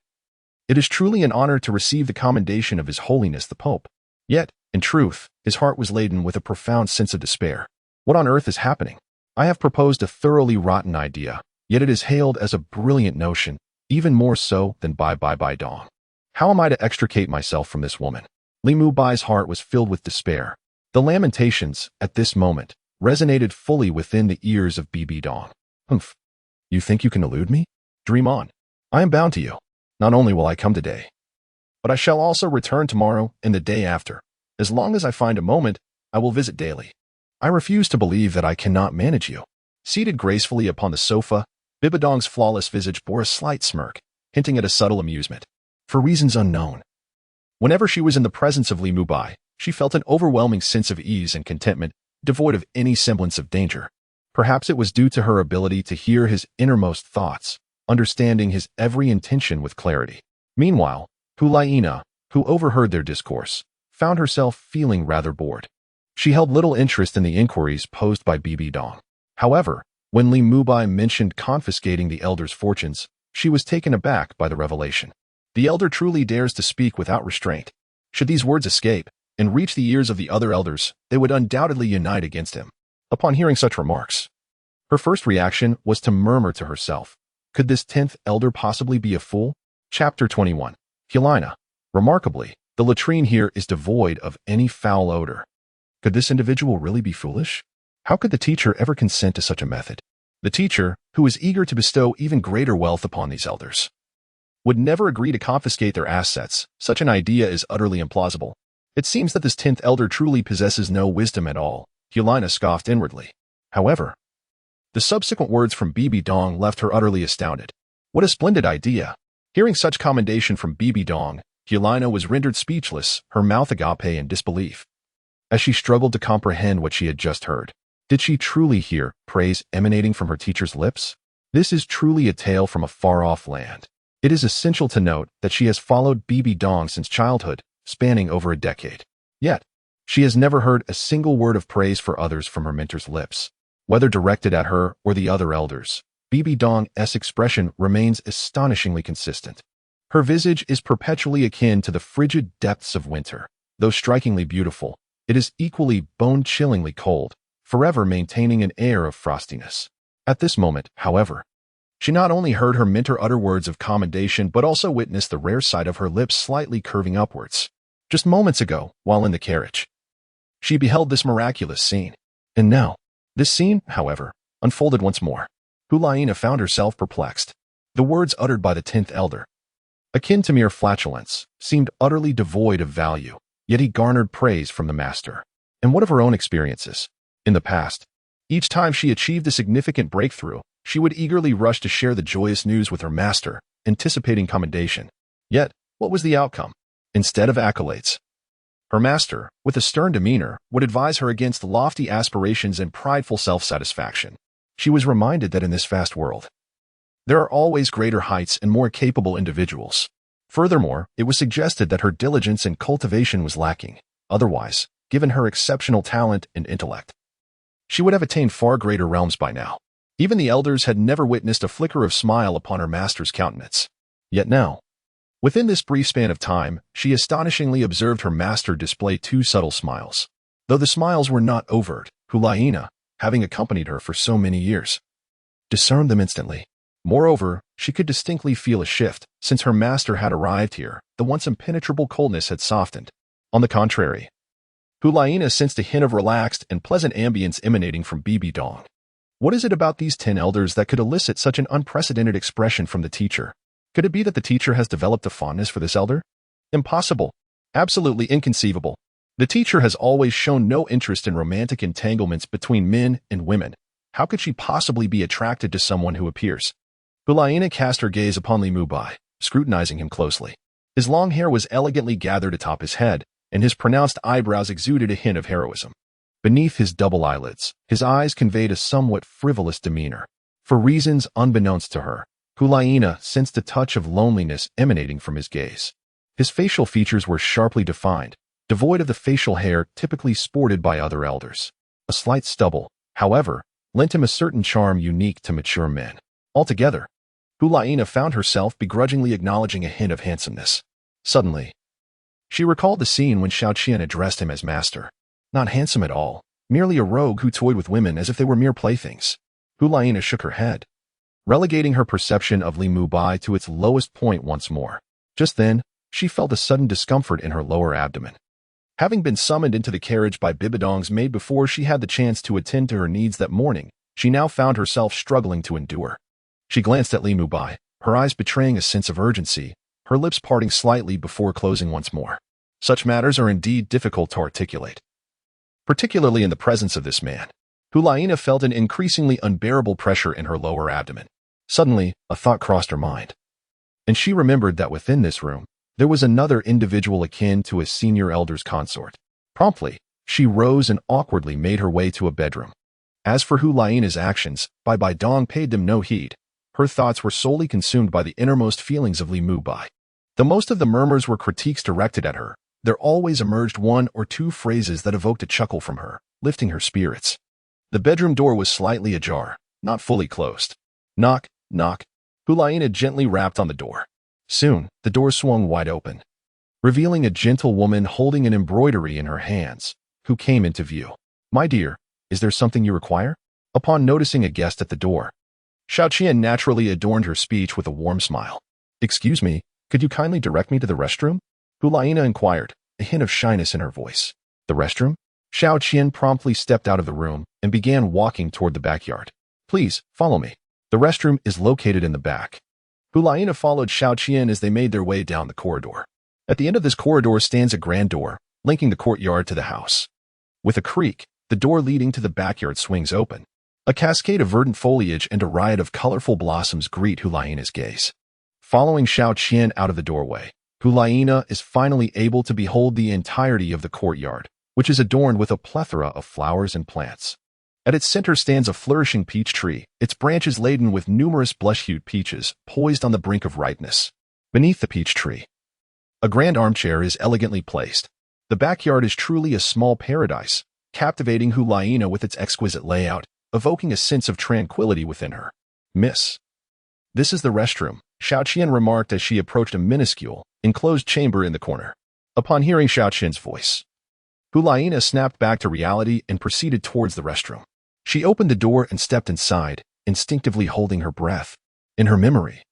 "It is truly an honor to receive the commendation of His Holiness the Pope." Yet, in truth, his heart was laden with a profound sense of despair. What on earth is happening? I have proposed a thoroughly rotten idea, yet it is hailed as a brilliant notion, even more so than by Bibi Dong. How am I to extricate myself from this woman? Li Mubai's heart was filled with despair. The lamentations, at this moment, resonated fully within the ears of Bibi Dong. Humph. You think you can elude me? Dream on. I am bound to you. Not only will I come today, but I shall also return tomorrow and the day after. As long as I find a moment, I will visit daily. I refuse to believe that I cannot manage you. Seated gracefully upon the sofa, Bibi Dong's flawless visage bore a slight smirk, hinting at a subtle amusement. For reasons unknown, Whenever she was in the presence of Li Mubai, she felt an overwhelming sense of ease and contentment, devoid of any semblance of danger. Perhaps it was due to her ability to hear his innermost thoughts, understanding his every intention with clarity. Meanwhile, Hulaina, who overheard their discourse, found herself feeling rather bored. She held little interest in the inquiries posed by Bibi Dong. However, when Li Mubai mentioned confiscating the elder's fortunes, she was taken aback by the revelation. The elder truly dares to speak without restraint. Should these words escape and reach the ears of the other elders, they would undoubtedly unite against him. Upon hearing such remarks, her first reaction was to murmur to herself, could this 10th elder possibly be a fool? Chapter 21. Helena. Remarkably, the latrine here is devoid of any foul odor. Could this individual really be foolish? How could the teacher ever consent to such a method? The teacher, who is eager to bestow even greater wealth upon these elders, would never agree to confiscate their assets. Such an idea is utterly implausible. It seems that this 10th elder truly possesses no wisdom at all, Helena scoffed inwardly. However, the subsequent words from Bibi Dong left her utterly astounded. What a splendid idea! Hearing such commendation from Bibi Dong, Helena was rendered speechless, her mouth agape in disbelief. As she struggled to comprehend what she had just heard, did she truly hear praise emanating from her teacher's lips? This is truly a tale from a far-off land. It is essential to note that she has followed Bibi Dong since childhood, spanning over a decade. Yet, she has never heard a single word of praise for others from her mentor's lips. Whether directed at her or the other elders, Bibi Dong's expression remains astonishingly consistent. Her visage is perpetually akin to the frigid depths of winter. Though strikingly beautiful, it is equally bone-chillingly cold, forever maintaining an air of frostiness. At this moment, however, she not only heard her mentor utter words of commendation but also witnessed the rare sight of her lips slightly curving upwards. Just moments ago, while in the carriage, she beheld this miraculous scene. And now, this scene, however, unfolded once more. Hulaina found herself perplexed. The words uttered by the 10th elder, akin to mere flatulence, seemed utterly devoid of value, yet he garnered praise from the master. And what of her own experiences? In the past, each time she achieved a significant breakthrough, she would eagerly rush to share the joyous news with her master, anticipating commendation. Yet, what was the outcome? Instead of accolades, her master, with a stern demeanor, would advise her against lofty aspirations and prideful self-satisfaction. She was reminded that in this vast world, there are always greater heights and more capable individuals. Furthermore, it was suggested that her diligence and cultivation was lacking. Otherwise, given her exceptional talent and intellect, she would have attained far greater realms by now. Even the elders had never witnessed a flicker of smile upon her master's countenance. Yet now, within this brief span of time, she astonishingly observed her master display two subtle smiles. Though the smiles were not overt, Hulaina, having accompanied her for so many years, discerned them instantly. Moreover, she could distinctly feel a shift. Since her master had arrived here, the once impenetrable coldness had softened. On the contrary, Hulaina sensed a hint of relaxed and pleasant ambience emanating from Bibi Dong. What is it about these 10 elders that could elicit such an unprecedented expression from the teacher? Could it be that the teacher has developed a fondness for this elder? Impossible. Absolutely inconceivable. The teacher has always shown no interest in romantic entanglements between men and women. How could she possibly be attracted to someone who appears? Hulaina cast her gaze upon Li Mubai, scrutinizing him closely. His long hair was elegantly gathered atop his head, and his pronounced eyebrows exuded a hint of heroism. Beneath his double eyelids, his eyes conveyed a somewhat frivolous demeanor. For reasons unbeknownst to her, Hulaina sensed a touch of loneliness emanating from his gaze. His facial features were sharply defined, devoid of the facial hair typically sported by other elders. A slight stubble, however, lent him a certain charm unique to mature men. Altogether, Hulaina found herself begrudgingly acknowledging a hint of handsomeness. Suddenly, she recalled the scene when Xiao Qian addressed him as master. Not handsome at all, merely a rogue who toyed with women as if they were mere playthings. Hulaina shook her head, relegating her perception of Li Mubai to its lowest point once more. Just then, she felt a sudden discomfort in her lower abdomen. Having been summoned into the carriage by Bibi Dong's maid before she had the chance to attend to her needs that morning, she now found herself struggling to endure. She glanced at Li Mubai, her eyes betraying a sense of urgency, her lips parting slightly before closing once more. Such matters are indeed difficult to articulate, particularly in the presence of this man. Hulaina felt an increasingly unbearable pressure in her lower abdomen. Suddenly, a thought crossed her mind, and she remembered that within this room, There was another individual akin to a senior elder's consort. Promptly, she rose and awkwardly made her way to a bedroom. As for Hu Laina's actions, Bibi Dong paid them no heed. Her thoughts were solely consumed by the innermost feelings of Li Mubai. Though most of the murmurs were critiques directed at her, there always emerged one or two phrases that evoked a chuckle from her, lifting her spirits. The bedroom door was slightly ajar, not fully closed. Knock, knock. Hu Laina gently rapped on the door. Soon, the door swung wide open, revealing a gentle woman holding an embroidery in her hands, who came into view. "My dear, is there something you require?" Upon noticing a guest at the door, Xiao Qian naturally adorned her speech with a warm smile. "Excuse me, could you kindly direct me to the restroom?" Hu Laina inquired, a hint of shyness in her voice. "The restroom?" Xiao Qian promptly stepped out of the room and began walking toward the backyard. "Please, follow me. The restroom is located in the back." Hu Laina followed Xiao Qian as they made their way down the corridor. At the end of this corridor stands a grand door, linking the courtyard to the house. With a creak, the door leading to the backyard swings open. A cascade of verdant foliage and a riot of colorful blossoms greet Hu Laina's gaze. Following Xiao Qian out of the doorway, Hu Laina is finally able to behold the entirety of the courtyard, which is adorned with a plethora of flowers and plants. At its center stands a flourishing peach tree, its branches laden with numerous blush-hued peaches, poised on the brink of ripeness. Beneath the peach tree, a grand armchair is elegantly placed. The backyard is truly a small paradise, captivating Hu Laina with its exquisite layout, evoking a sense of tranquility within her. "Miss, this is the restroom," Xiao Qian remarked as she approached a minuscule, enclosed chamber in the corner. Upon hearing Xiao Qian's voice, Hu Laina snapped back to reality and proceeded towards the restroom. She opened the door and stepped inside, instinctively holding her breath. In her memory,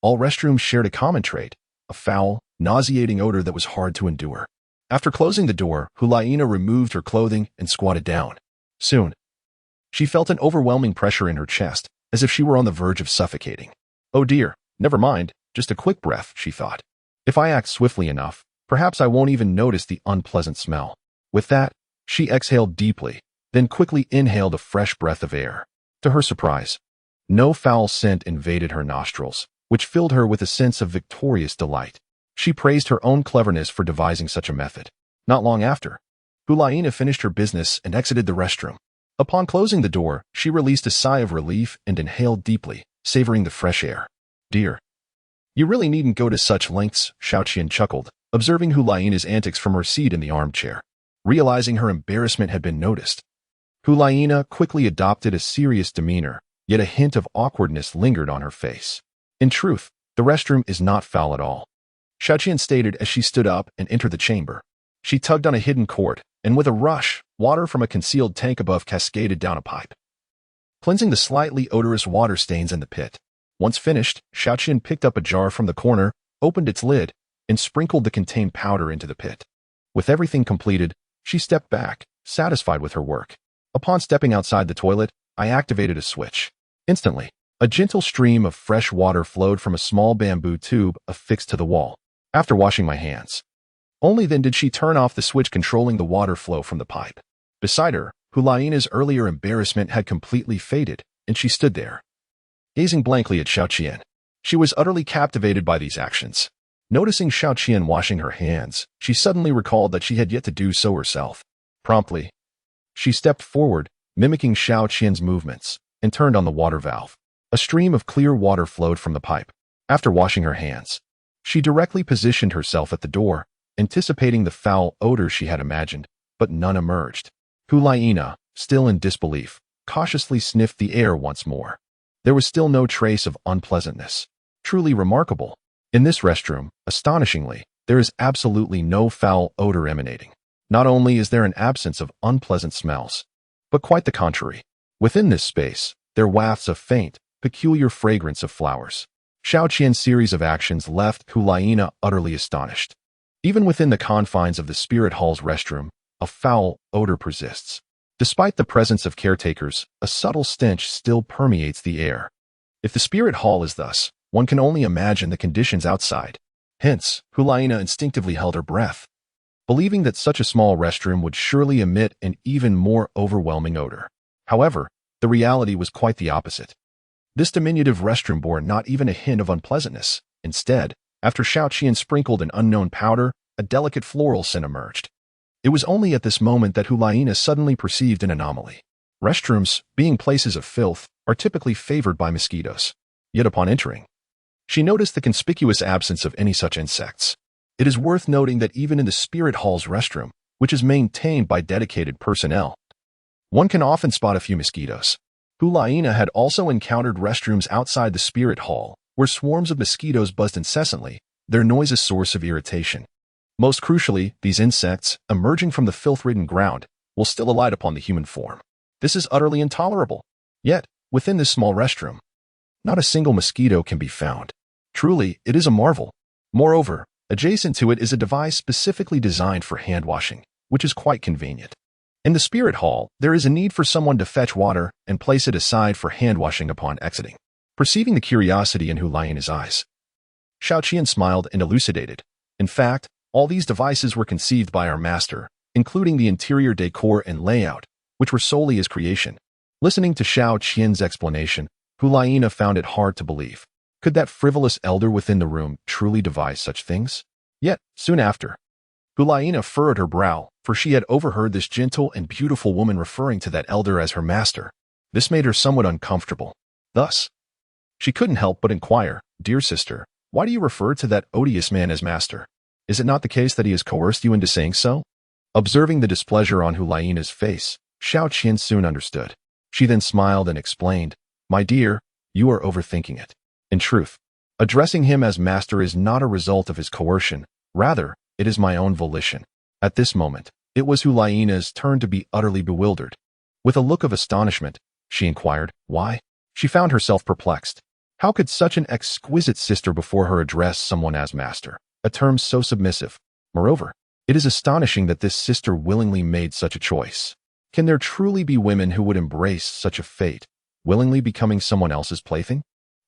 all restrooms shared a common trait, a foul, nauseating odor that was hard to endure. After closing the door, Hu Laina removed her clothing and squatted down. Soon, she felt an overwhelming pressure in her chest, as if she were on the verge of suffocating. "Oh dear, never mind, just a quick breath," she thought. "If I act swiftly enough, perhaps I won't even notice the unpleasant smell." With that, she exhaled deeply, then quickly inhaled a fresh breath of air. To her surprise, no foul scent invaded her nostrils, which filled her with a sense of victorious delight. She praised her own cleverness for devising such a method. Not long after, Hu Laina finished her business and exited the restroom. Upon closing the door, she released a sigh of relief and inhaled deeply, savoring the fresh air. "Dear, you really needn't go to such lengths," Xiao Qian chuckled, observing Hu Laina's antics from her seat in the armchair. Realizing her embarrassment had been noticed, Hu Laina quickly adopted a serious demeanor, yet a hint of awkwardness lingered on her face. "In truth, the restroom is not foul at all," Xiao Qian stated as she stood up and entered the chamber. She tugged on a hidden cord, and with a rush, water from a concealed tank above cascaded down a pipe, cleansing the slightly odorous water stains in the pit. Once finished, Xiao Qian picked up a jar from the corner, opened its lid, and sprinkled the contained powder into the pit. With everything completed, she stepped back, satisfied with her work. Upon stepping outside the toilet, I activated a switch. Instantly, a gentle stream of fresh water flowed from a small bamboo tube affixed to the wall. After washing my hands, only then did she turn off the switch controlling the water flow from the pipe. Beside her, Hu Laina's earlier embarrassment had completely faded, and she stood there, gazing blankly at Xiao Qian. She was utterly captivated by these actions. Noticing Xiao Qian washing her hands, she suddenly recalled that she had yet to do so herself. Promptly, she stepped forward, mimicking Xiao Qian's movements, and turned on the water valve. A stream of clear water flowed from the pipe. After washing her hands, she directly positioned herself at the door, anticipating the foul odor she had imagined, but none emerged. Hu Laina, still in disbelief, cautiously sniffed the air once more. There was still no trace of unpleasantness. Truly remarkable. In this restroom, astonishingly, there is absolutely no foul odor emanating. Not only is there an absence of unpleasant smells, but quite the contrary. Within this space, there wafts a faint, peculiar fragrance of flowers. Xiao Qian's series of actions left Hu Laina utterly astonished. Even within the confines of the spirit hall's restroom, a foul odor persists. Despite the presence of caretakers, a subtle stench still permeates the air. If the spirit hall is thus, one can only imagine the conditions outside. Hence, Hu Laina instinctively held her breath, believing that such a small restroom would surely emit an even more overwhelming odor. However, the reality was quite the opposite. This diminutive restroom bore not even a hint of unpleasantness. Instead, After Xiao Qian sprinkled an unknown powder, a delicate floral scent emerged. It was only at this moment that Hulaina suddenly perceived an anomaly. Restrooms, being places of filth, are typically favored by mosquitoes. Yet upon entering, she noticed the conspicuous absence of any such insects. It is worth noting that even in the Spirit Hall's restroom, which is maintained by dedicated personnel, one can often spot a few mosquitoes. Hulaina had also encountered restrooms outside the Spirit Hall, where swarms of mosquitoes buzzed incessantly, their noise a source of irritation. Most crucially, these insects, emerging from the filth-ridden ground, will still alight upon the human form. This is utterly intolerable. Yet, within this small restroom, not a single mosquito can be found. Truly, it is a marvel. Moreover, adjacent to it is a device specifically designed for hand washing, which is quite convenient. In the Spirit Hall, there is a need for someone to fetch water and place it aside for hand washing upon exiting. Perceiving the curiosity in Hulaina's eyes, Xiao Qian smiled and elucidated. In fact, all these devices were conceived by our master, including the interior decor and layout, which were solely his creation. Listening to Xiao Qian's explanation, Hulaina found it hard to believe. Could that frivolous elder within the room truly devise such things? Yet, soon after, Hulaina furrowed her brow, for she had overheard this gentle and beautiful woman referring to that elder as her master. This made her somewhat uncomfortable. Thus, she couldn't help but inquire, "Dear sister, why do you refer to that odious man as master? Is it not the case that he has coerced you into saying so?" Observing the displeasure on Hulaina's face, Xiao Qian soon understood. She then smiled and explained, "My dear, you are overthinking it. In truth, addressing him as master is not a result of his coercion. Rather, it is my own volition." At this moment, it was Hulaina's turn to be utterly bewildered. With a look of astonishment, she inquired, "Why?" She found herself perplexed. How could such an exquisite sister before her address someone as master, a term so submissive? Moreover, it is astonishing that this sister willingly made such a choice. Can there truly be women who would embrace such a fate, willingly becoming someone else's plaything?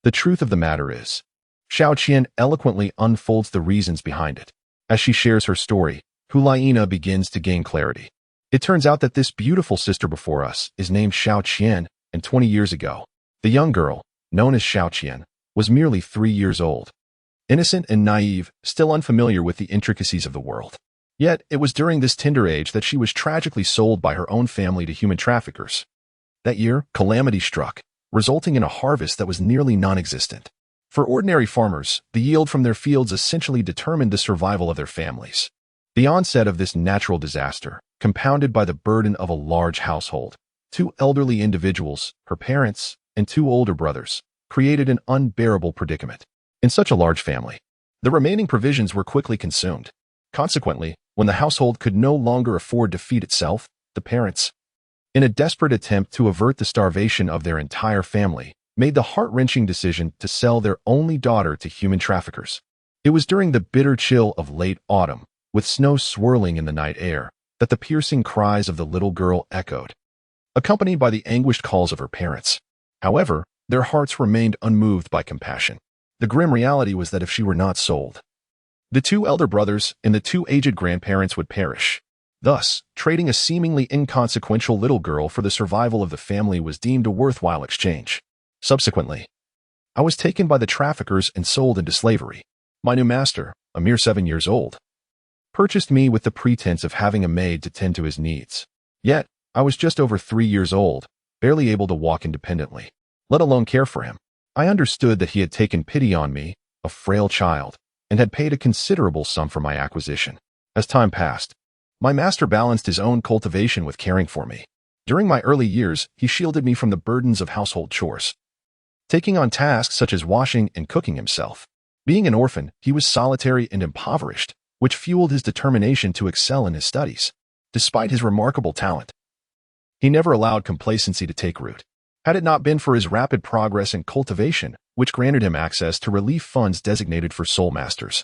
The truth of the matter is, Xiao Qian eloquently unfolds the reasons behind it. As she shares her story, Hulaina begins to gain clarity. It turns out that this beautiful sister before us is named Xiao Qian, and 20 years ago, the young girl, known as Xiao Qian, was merely 3 years old. Innocent and naive, still unfamiliar with the intricacies of the world. Yet, it was during this tender age that she was tragically sold by her own family to human traffickers. That year, calamity struck, resulting in a harvest that was nearly non-existent. For ordinary farmers, the yield from their fields essentially determined the survival of their families. The onset of this natural disaster, compounded by the burden of a large household, 2 elderly individuals, her parents, and 2 older brothers, created an unbearable predicament. In such a large family, the remaining provisions were quickly consumed. Consequently, when the household could no longer afford to feed itself, the parents, in a desperate attempt to avert the starvation of their entire family, made the heart-wrenching decision to sell their only daughter to human traffickers. It was during the bitter chill of late autumn, with snow swirling in the night air, that the piercing cries of the little girl echoed, accompanied by the anguished calls of her parents. However, their hearts remained unmoved by compassion. The grim reality was that if she were not sold, the 2 elder brothers and the 2 aged grandparents would perish. Thus, trading a seemingly inconsequential little girl for the survival of the family was deemed a worthwhile exchange. Subsequently, I was taken by the traffickers and sold into slavery. My new master, a mere 7 years old, purchased me with the pretense of having a maid to tend to his needs. Yet, I was just over 3 years old, barely able to walk independently, let alone care for him. I understood that he had taken pity on me, a frail child, and had paid a considerable sum for my acquisition. As time passed, my master balanced his own cultivation with caring for me. During my early years, he shielded me from the burdens of household chores, taking on tasks such as washing and cooking himself. Being an orphan, he was solitary and impoverished, which fueled his determination to excel in his studies. Despite his remarkable talent, he never allowed complacency to take root. Had it not been for his rapid progress in cultivation, which granted him access to relief funds designated for soul masters,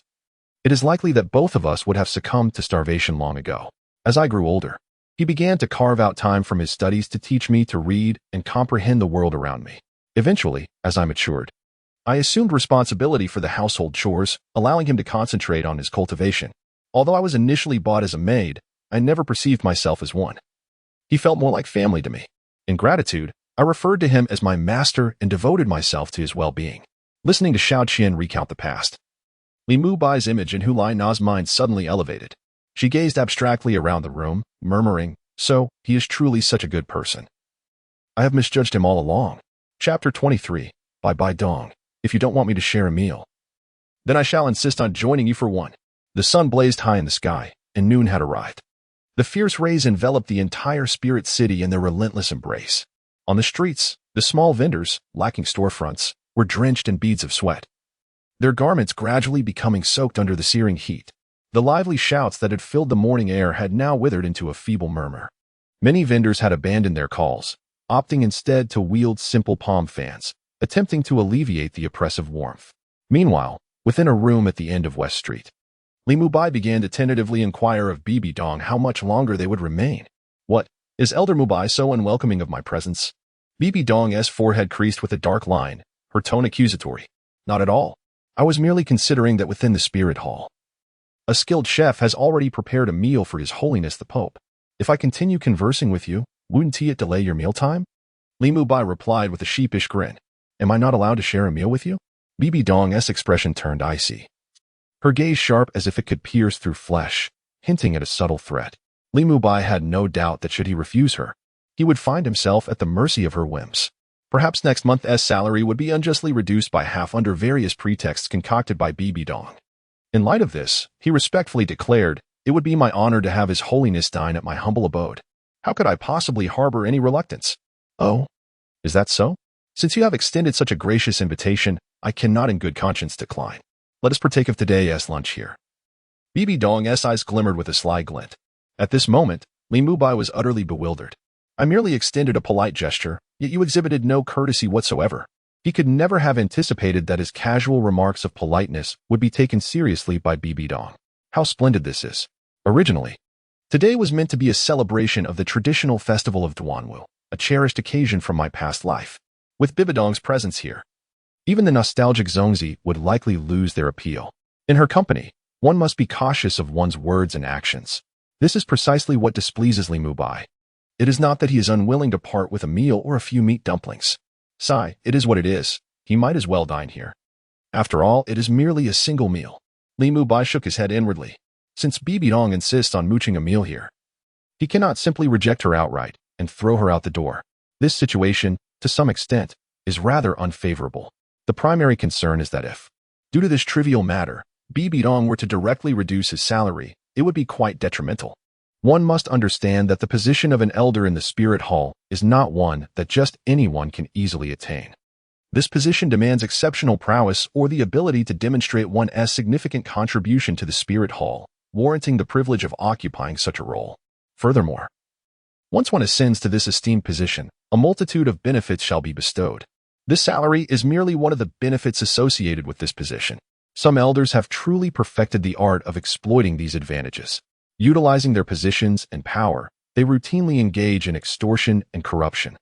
it is likely that both of us would have succumbed to starvation long ago. As I grew older, he began to carve out time from his studies to teach me to read and comprehend the world around me. Eventually, as I matured, I assumed responsibility for the household chores, allowing him to concentrate on his cultivation. Although I was initially bought as a maid, I never perceived myself as one. He felt more like family to me. In gratitude, I referred to him as my master and devoted myself to his well-being. Listening to Xiao Qian recount the past, Li Mubai's image in Hu Lai Na's mind suddenly elevated. She gazed abstractly around the room, murmuring, "So, he is truly such a good person. I have misjudged him all along." Chapter 23, by Bibi Dong. If you don't want me to share a meal, then I shall insist on joining you for one. The sun blazed high in the sky, and noon had arrived. The fierce rays enveloped the entire spirit city in their relentless embrace. On the streets, the small vendors, lacking storefronts, were drenched in beads of sweat, their garments gradually becoming soaked under the searing heat. The lively shouts that had filled the morning air had now withered into a feeble murmur. Many vendors had abandoned their calls, opting instead to wield simple palm fans, attempting to alleviate the oppressive warmth. Meanwhile, within a room at the end of West Street, Li Mubai began to tentatively inquire of Bibi Dong how much longer they would remain. "What, is Elder Mubai so unwelcoming of my presence?" Bibi Dong's forehead creased with a dark line, her tone accusatory. "Not at all. I was merely considering that within the spirit hall, a skilled chef has already prepared a meal for His Holiness the Pope. If I continue conversing with you, wouldn't it delay your mealtime?" Li Mubai replied with a sheepish grin. "Am I not allowed to share a meal with you?" Bibi Dong's expression turned icy, her gaze sharp as if it could pierce through flesh, hinting at a subtle threat. Li Mubai had no doubt that should he refuse her, he would find himself at the mercy of her whims. Perhaps next month's salary would be unjustly reduced by half under various pretexts concocted by Bibi Dong. In light of this, he respectfully declared, "It would be my honor to have His Holiness dine at my humble abode. How could I possibly harbor any reluctance?" "Oh, is that so? Since you have extended such a gracious invitation, I cannot in good conscience decline. Let us partake of today's lunch here." Bibi Dong's eyes glimmered with a sly glint. At this moment, Li Mubai was utterly bewildered. "I merely extended a polite gesture, yet you exhibited no courtesy whatsoever." He could never have anticipated that his casual remarks of politeness would be taken seriously by Bibi Dong. How splendid this is. Originally, today was meant to be a celebration of the traditional festival of Duanwu, a cherished occasion from my past life. With Bibi Dong's presence here, even the nostalgic Zongzi would likely lose their appeal. In her company, one must be cautious of one's words and actions. This is precisely what displeases Li Mubai. It is not that he is unwilling to part with a meal or a few meat dumplings. Sigh, it is what it is. He might as well dine here. After all, it is merely a single meal. Li Mubai shook his head inwardly. Since Bibi Dong insists on mooching a meal here, he cannot simply reject her outright and throw her out the door. This situation, to some extent, is rather unfavorable. The primary concern is that if, due to this trivial matter, Bibi Dong were to directly reduce his salary, it would be quite detrimental. One must understand that the position of an elder in the spirit hall is not one that just anyone can easily attain. This position demands exceptional prowess or the ability to demonstrate one's significant contribution to the spirit hall, warranting the privilege of occupying such a role. Furthermore, once one ascends to this esteemed position, a multitude of benefits shall be bestowed. This salary is merely one of the benefits associated with this position. Some elders have truly perfected the art of exploiting these advantages. Utilizing their positions and power, they routinely engage in extortion and corruption.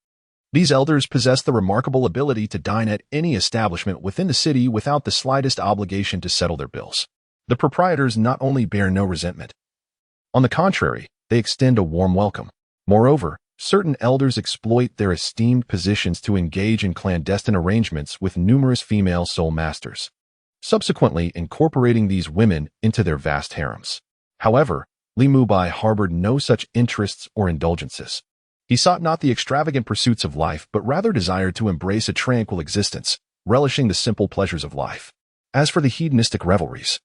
These elders possess the remarkable ability to dine at any establishment within the city without the slightest obligation to settle their bills. The proprietors not only bear no resentment. On the contrary, they extend a warm welcome. Moreover, certain elders exploit their esteemed positions to engage in clandestine arrangements with numerous female soul masters, subsequently incorporating these women into their vast harems. However, Li Mubai harbored no such interests or indulgences. He sought not the extravagant pursuits of life, but rather desired to embrace a tranquil existence, relishing the simple pleasures of life. As for the hedonistic revelries,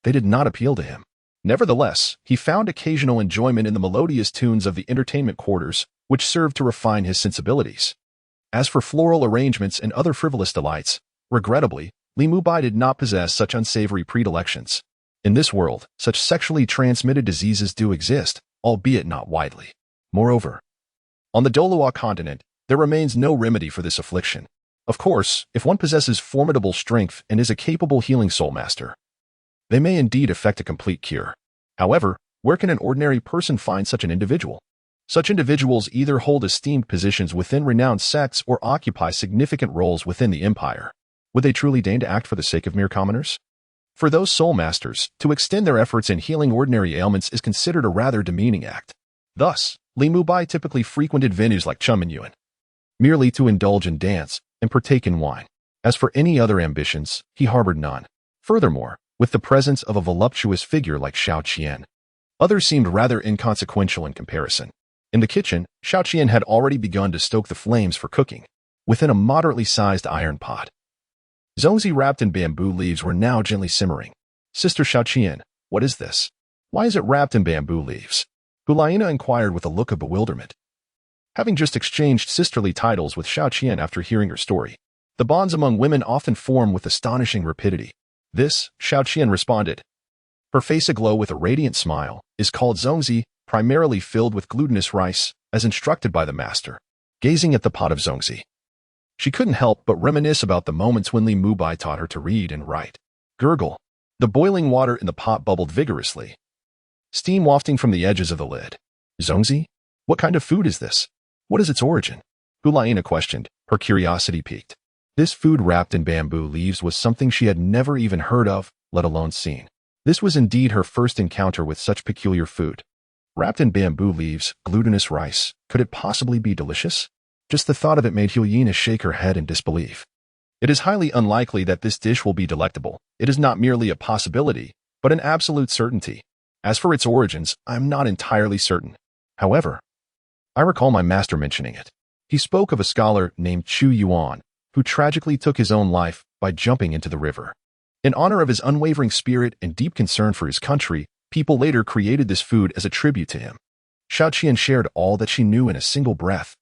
they did not appeal to him. Nevertheless, he found occasional enjoyment in the melodious tunes of the entertainment quarters, which served to refine his sensibilities. As for floral arrangements and other frivolous delights, regrettably, Li Mubai did not possess such unsavory predilections. In this world, such sexually transmitted diseases do exist, albeit not widely. Moreover, on the Douluo Continent, there remains no remedy for this affliction. Of course, if one possesses formidable strength and is a capable healing soul master, they may indeed effect a complete cure. However, where can an ordinary person find such an individual? Such individuals either hold esteemed positions within renowned sects or occupy significant roles within the empire. Would they truly deign to act for the sake of mere commoners? For those soul masters, to extend their efforts in healing ordinary ailments is considered a rather demeaning act. Thus, Li Mubai typically frequented venues like Chuminyuan, merely to indulge in dance and partake in wine. As for any other ambitions, he harbored none. Furthermore, with the presence of a voluptuous figure like Xiao Qian. Others seemed rather inconsequential in comparison. In the kitchen, Xiao Qian had already begun to stoke the flames for cooking, within a moderately sized iron pot. Zongzi wrapped in bamboo leaves were now gently simmering. Sister Xiao Qian, what is this? Why is it wrapped in bamboo leaves? Hulaina inquired with a look of bewilderment. Having just exchanged sisterly titles with Xiao Qian after hearing her story, the bonds among women often form with astonishing rapidity. This, Xiao Qian responded, her face aglow with a radiant smile, is called zongzi, primarily filled with glutinous rice, as instructed by the master. Gazing at the pot of zongzi, she couldn't help but reminisce about the moments when Li Mubai taught her to read and write. Gurgle. The boiling water in the pot bubbled vigorously, steam wafting from the edges of the lid. Zongzi? What kind of food is this? What is its origin? Hulaina questioned, her curiosity piqued. This food wrapped in bamboo leaves was something she had never even heard of, let alone seen. This was indeed her first encounter with such peculiar food. Wrapped in bamboo leaves, glutinous rice, could it possibly be delicious? Just the thought of it made Hulaina shake her head in disbelief. It is highly unlikely that this dish will be delectable. It is not merely a possibility, but an absolute certainty. As for its origins, I am not entirely certain. However, I recall my master mentioning it. He spoke of a scholar named Chu Yuan, who tragically took his own life by jumping into the river. In honor of his unwavering spirit and deep concern for his country, people later created this food as a tribute to him. Xiao Qian shared all that she knew in a single breath.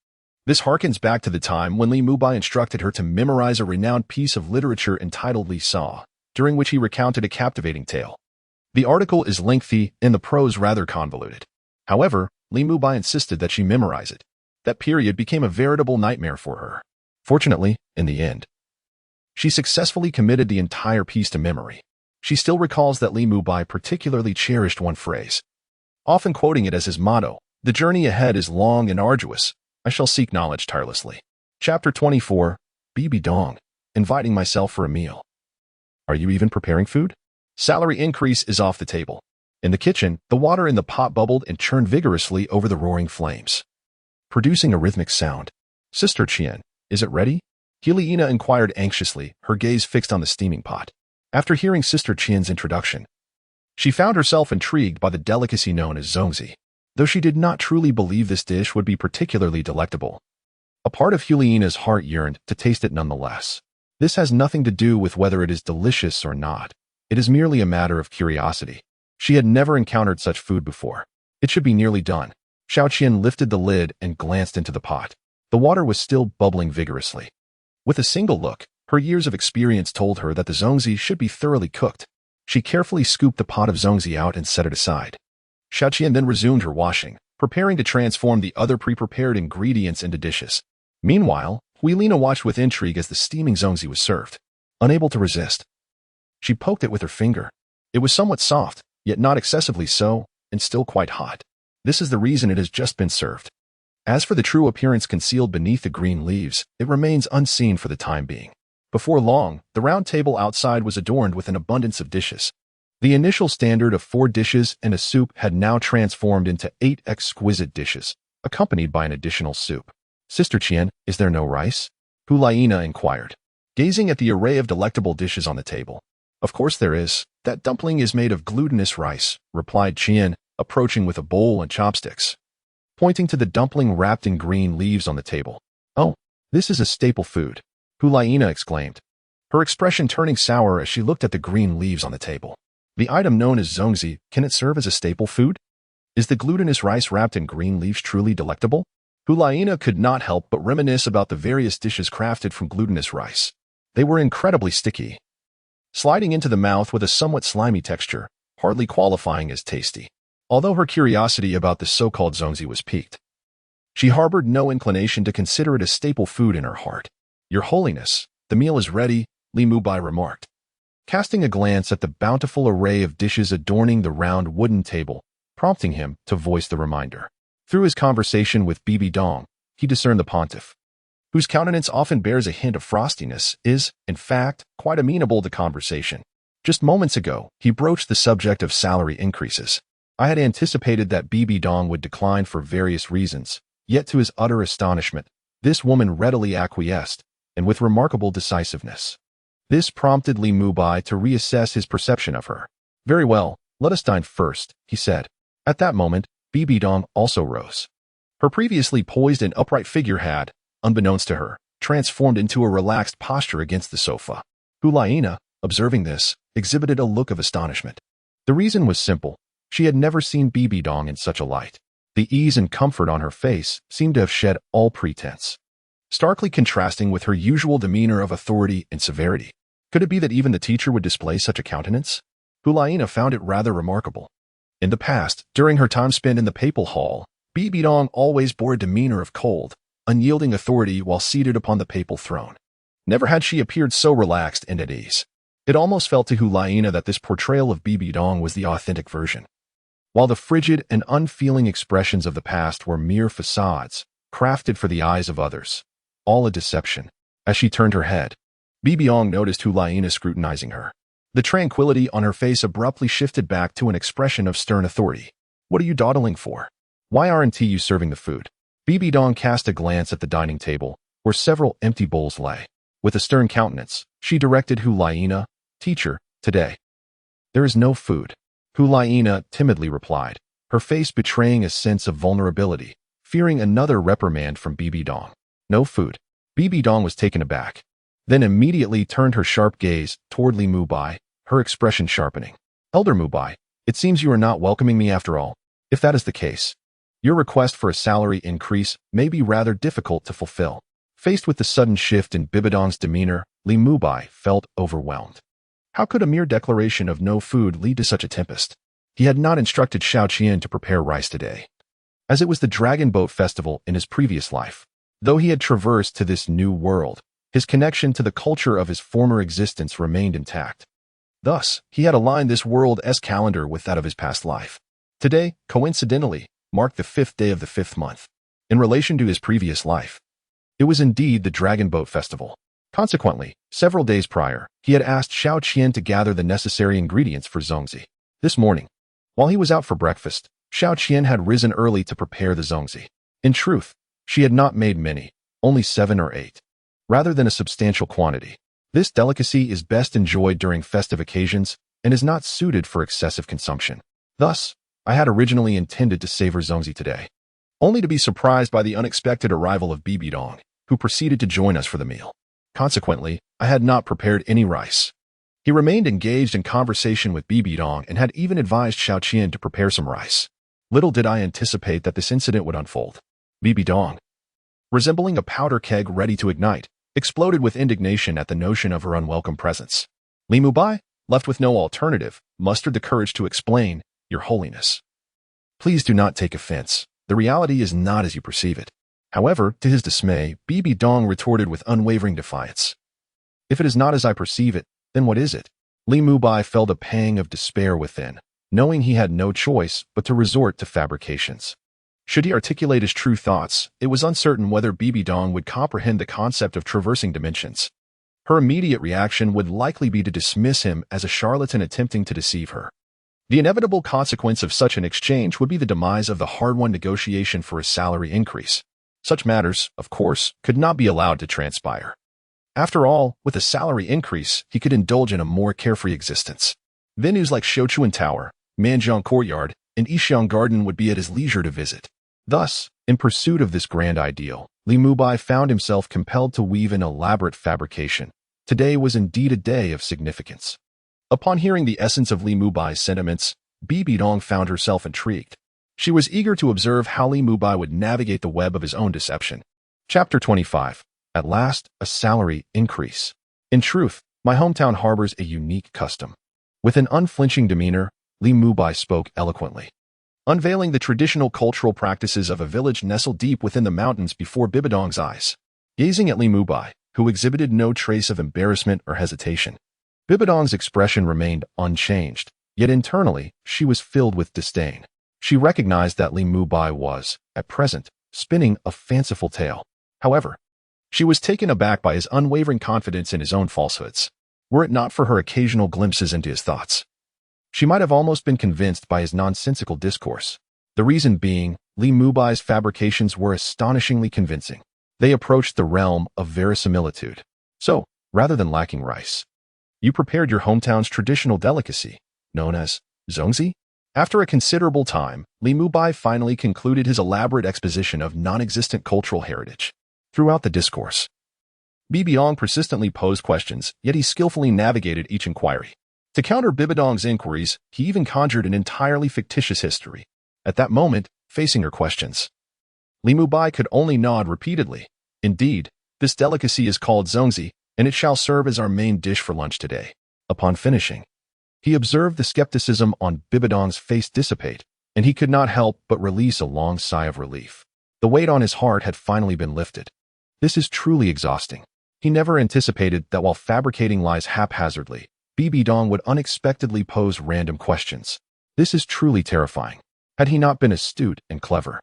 This harkens back to the time when Li Mubai instructed her to memorize a renowned piece of literature entitled Li Sa, during which he recounted a captivating tale. The article is lengthy and the prose rather convoluted. However, Li Mubai insisted that she memorize it. That period became a veritable nightmare for her. Fortunately, in the end, she successfully committed the entire piece to memory. She still recalls that Li Mubai particularly cherished one phrase, often quoting it as his motto, "The journey ahead is long and arduous. I shall seek knowledge tirelessly." Chapter 24, Bibi Dong, inviting myself for a meal. Are you even preparing food? Salary increase is off the table. In the kitchen, the water in the pot bubbled and churned vigorously over the roaring flames, producing a rhythmic sound. Sister Qian, is it ready? Hulaina inquired anxiously, her gaze fixed on the steaming pot. After hearing Sister Qian's introduction, she found herself intrigued by the delicacy known as zongzi, though she did not truly believe this dish would be particularly delectable. A part of Hulaina's heart yearned to taste it nonetheless. This has nothing to do with whether it is delicious or not. It is merely a matter of curiosity. She had never encountered such food before. It should be nearly done. Xiao Qian lifted the lid and glanced into the pot. The water was still bubbling vigorously. With a single look, her years of experience told her that the zongzi should be thoroughly cooked. She carefully scooped the pot of zongzi out and set it aside. Xiao Qian then resumed her washing, preparing to transform the other pre-prepared ingredients into dishes. Meanwhile, Hulaina watched with intrigue as the steaming zongzi was served. Unable to resist, she poked it with her finger. It was somewhat soft, yet not excessively so, and still quite hot. This is the reason it has just been served. As for the true appearance concealed beneath the green leaves, it remains unseen for the time being. Before long, the round table outside was adorned with an abundance of dishes. The initial standard of 4 dishes and a soup had now transformed into 8 exquisite dishes, accompanied by an additional soup. Sister Qian, is there no rice? Hulaina inquired, gazing at the array of delectable dishes on the table. Of course there is. That dumpling is made of glutinous rice, replied Qian, approaching with a bowl and chopsticks, pointing to the dumpling wrapped in green leaves on the table. Oh, this is a staple food, Hulaina exclaimed, her expression turning sour as she looked at the green leaves on the table. The item known as zongzi, can it serve as a staple food? Is the glutinous rice wrapped in green leaves truly delectable? Hulaina could not help but reminisce about the various dishes crafted from glutinous rice. They were incredibly sticky, sliding into the mouth with a somewhat slimy texture, hardly qualifying as tasty. Although her curiosity about the so-called zongzi was piqued, she harbored no inclination to consider it a staple food in her heart. Your Holiness, the meal is ready, Li Mubai remarked, casting a glance at the bountiful array of dishes adorning the round wooden table, prompting him to voice the reminder. Through his conversation with Bibi Dong, he discerned the pontiff, whose countenance often bears a hint of frostiness, is, in fact, quite amenable to conversation. Just moments ago, he broached the subject of salary increases. I had anticipated that Bibi Dong would decline for various reasons, yet to his utter astonishment, this woman readily acquiesced, and with remarkable decisiveness. This prompted Li Mubai to reassess his perception of her. "Very well, let us dine first," he said. At that moment, Bibi Dong also rose. Her previously poised and upright figure had, unbeknownst to her, transformed into a relaxed posture against the sofa. Hulaina, observing this, exhibited a look of astonishment. The reason was simple. She had never seen Bibi Dong in such a light. The ease and comfort on her face seemed to have shed all pretense, starkly contrasting with her usual demeanor of authority and severity. Could it be that even the teacher would display such a countenance? Hulaina found it rather remarkable. In the past, during her time spent in the papal hall, Bibi Dong always bore a demeanor of cold, unyielding authority while seated upon the papal throne. Never had she appeared so relaxed and at ease. It almost felt to Hulaina that this portrayal of Bibi Dong was the authentic version. While the frigid and unfeeling expressions of the past were mere facades, crafted for the eyes of others, all a deception. As she turned her head, Bibi Dong noticed Hulaina scrutinizing her. The tranquility on her face abruptly shifted back to an expression of stern authority. "What are you dawdling for? Why aren't you serving the food?" Bibi Dong cast a glance at the dining table, where several empty bowls lay. With a stern countenance, she directed Hulaina, "Teacher, today there is no food." Hulaina timidly replied, her face betraying a sense of vulnerability, fearing another reprimand from Bibi Dong. "No food." Bibi Dong was taken aback, then immediately turned her sharp gaze toward Li Mubai, her expression sharpening. "Elder Mubai, it seems you are not welcoming me after all. If that is the case, your request for a salary increase may be rather difficult to fulfill." Faced with the sudden shift in Bibi Dong's demeanor, Li Mubai felt overwhelmed. How could a mere declaration of no food lead to such a tempest? He had not instructed Xiaoqian to prepare rice today, as it was the Dragon Boat Festival in his previous life. Though he had traversed to this new world, his connection to the culture of his former existence remained intact. Thus, he had aligned this world's calendar with that of his past life. Today, coincidentally, marked the 5th day of the 5th month. In relation to his previous life, it was indeed the Dragon Boat Festival. Consequently, several days prior, he had asked Xiaoqian to gather the necessary ingredients for zongzi. This morning, while he was out for breakfast, Xiaoqian had risen early to prepare the zongzi. In truth, she had not made many, only 7 or 8, rather than a substantial quantity. This delicacy is best enjoyed during festive occasions and is not suited for excessive consumption. Thus, I had originally intended to savor zongzi today, only to be surprised by the unexpected arrival of Bibi Dong, who proceeded to join us for the meal. Consequently, I had not prepared any rice. He remained engaged in conversation with Bibi Dong and had even advised Xiaoqian to prepare some rice. Little did I anticipate that this incident would unfold. Bibi Dong, resembling a powder keg ready to ignite, exploded with indignation at the notion of her unwelcome presence. Li Mubai, left with no alternative, mustered the courage to explain, "Your Holiness, please do not take offense. The reality is not as you perceive it." However, to his dismay, Bibi Dong retorted with unwavering defiance, "If it is not as I perceive it, then what is it?" Li Mubai felt a pang of despair within, knowing he had no choice but to resort to fabrications. Should he articulate his true thoughts, it was uncertain whether Bibi Dong would comprehend the concept of traversing dimensions. Her immediate reaction would likely be to dismiss him as a charlatan attempting to deceive her. The inevitable consequence of such an exchange would be the demise of the hard-won negotiation for a salary increase. Such matters, of course, could not be allowed to transpire. After all, with a salary increase, he could indulge in a more carefree existence. Venues like Shouchuan Tower, Manjiang Courtyard, and Yixiang Garden would be at his leisure to visit. Thus, in pursuit of this grand ideal, Li Mubai found himself compelled to weave an elaborate fabrication. Today was indeed a day of significance. Upon hearing the essence of Li Mubai's sentiments, Bibi Dong found herself intrigued. She was eager to observe how Li Mubai would navigate the web of his own deception. Chapter 25. At last, a salary increase. In truth, my hometown harbors a unique custom. With an unflinching demeanor, Li Mubai spoke eloquently, unveiling the traditional cultural practices of a village nestled deep within the mountains before Bibi Dong's eyes. Gazing at Li Mubai, who exhibited no trace of embarrassment or hesitation, Bibi Dong's expression remained unchanged, yet internally, she was filled with disdain. She recognized that Li Mubai was, at present, spinning a fanciful tale. However, she was taken aback by his unwavering confidence in his own falsehoods. Were it not for her occasional glimpses into his thoughts, she might have almost been convinced by his nonsensical discourse. The reason being, Li Mubai's fabrications were astonishingly convincing. They approached the realm of verisimilitude. So, rather than lacking rice, You prepared your hometown's traditional delicacy, known as zongzi? After a considerable time, Li Mubai finally concluded his elaborate exposition of non-existent cultural heritage. Throughout the discourse, Bibi Dong persistently posed questions, yet he skillfully navigated each inquiry. To counter Bibi Dong's inquiries, he even conjured an entirely fictitious history. At that moment, facing her questions, Li Mubai could only nod repeatedly. Indeed, this delicacy is called zongzi, and it shall serve as our main dish for lunch today. Upon finishing, he observed the skepticism on Bibi Dong's face dissipate, and he could not help but release a long sigh of relief. The weight on his heart had finally been lifted. This is truly exhausting. He never anticipated that while fabricating lies haphazardly, Bibi Dong would unexpectedly pose random questions. This is truly terrifying. Had he not been astute and clever,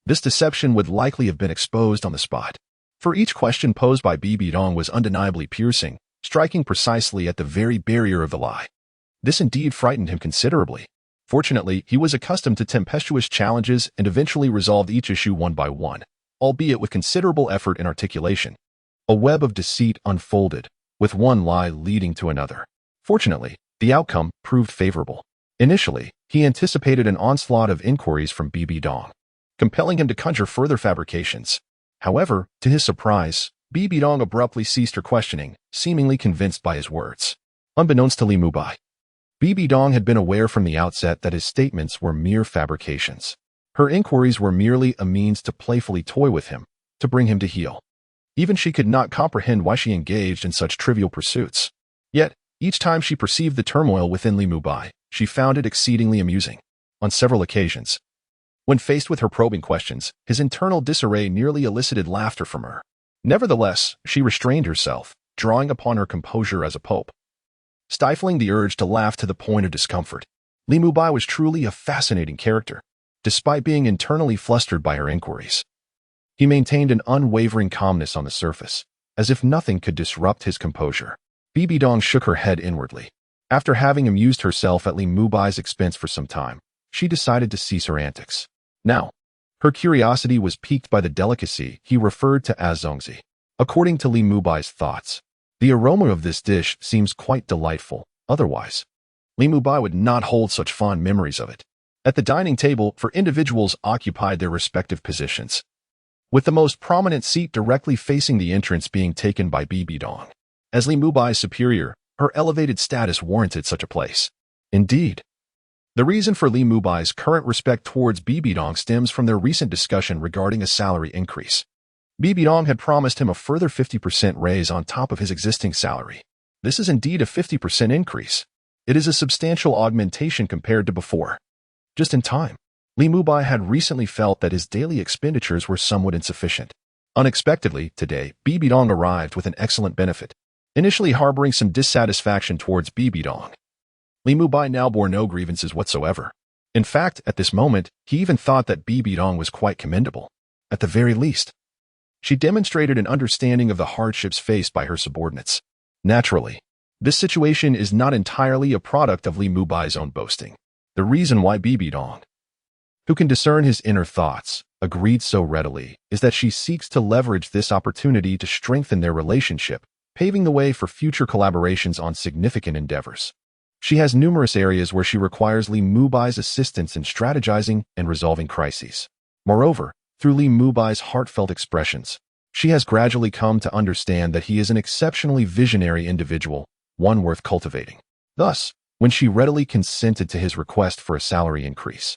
this deception would likely have been exposed on the spot. For each question posed by Bibi Dong was undeniably piercing, striking precisely at the very barrier of the lie. This indeed frightened him considerably. Fortunately, he was accustomed to tempestuous challenges and eventually resolved each issue one by one, albeit with considerable effort and articulation. A web of deceit unfolded, with one lie leading to another. Fortunately, the outcome proved favorable. Initially, he anticipated an onslaught of inquiries from Bibi Dong, compelling him to conjure further fabrications. However, to his surprise, Bibi Dong abruptly ceased her questioning, seemingly convinced by his words. Unbeknownst to Li Mubai, Bibi Dong had been aware from the outset that his statements were mere fabrications. Her inquiries were merely a means to playfully toy with him, to bring him to heel. Even she could not comprehend why she engaged in such trivial pursuits. Yet, each time she perceived the turmoil within Li Mubai, she found it exceedingly amusing. On several occasions, when faced with her probing questions, his internal disarray nearly elicited laughter from her. Nevertheless, she restrained herself, drawing upon her composure as a pope, stifling the urge to laugh to the point of discomfort. Li Mubai was truly a fascinating character. Despite being internally flustered by her inquiries, he maintained an unwavering calmness on the surface, as if nothing could disrupt his composure. Bibi Dong shook her head inwardly. After having amused herself at Li Mubai's expense for some time, she decided to cease her antics. Now, her curiosity was piqued by the delicacy he referred to as zongzi. According to Li Mubai's thoughts, the aroma of this dish seems quite delightful. Otherwise, Li Mubai would not hold such fond memories of it. At the dining table, four individuals occupied their respective positions, with the most prominent seat directly facing the entrance being taken by Bibi Dong. As Li Mubai's superior, her elevated status warranted such a place. Indeed, the reason for Li Mubai's current respect towards Bibi Dong stems from their recent discussion regarding a salary increase. Bibi Dong had promised him a further 50% raise on top of his existing salary. This is indeed a 50% increase. It is a substantial augmentation compared to before. Just in time, Li Mubai had recently felt that his daily expenditures were somewhat insufficient. Unexpectedly, today, Bibi Dong arrived with an excellent benefit. Initially harboring some dissatisfaction towards Bibi Dong, Li Mubai now bore no grievances whatsoever. In fact, at this moment, he even thought that Bibi Dong was quite commendable. At the very least, she demonstrated an understanding of the hardships faced by her subordinates. Naturally, this situation is not entirely a product of Li Mubai's own boasting. The reason why Bibi Dong, who can discern his inner thoughts, agreed so readily is that she seeks to leverage this opportunity to strengthen their relationship, paving the way for future collaborations on significant endeavors. She has numerous areas where she requires Li Mubai's assistance in strategizing and resolving crises. Moreover, through Li Mubai's heartfelt expressions, she has gradually come to understand that he is an exceptionally visionary individual, one worth cultivating. Thus, when she readily consented to his request for a salary increase,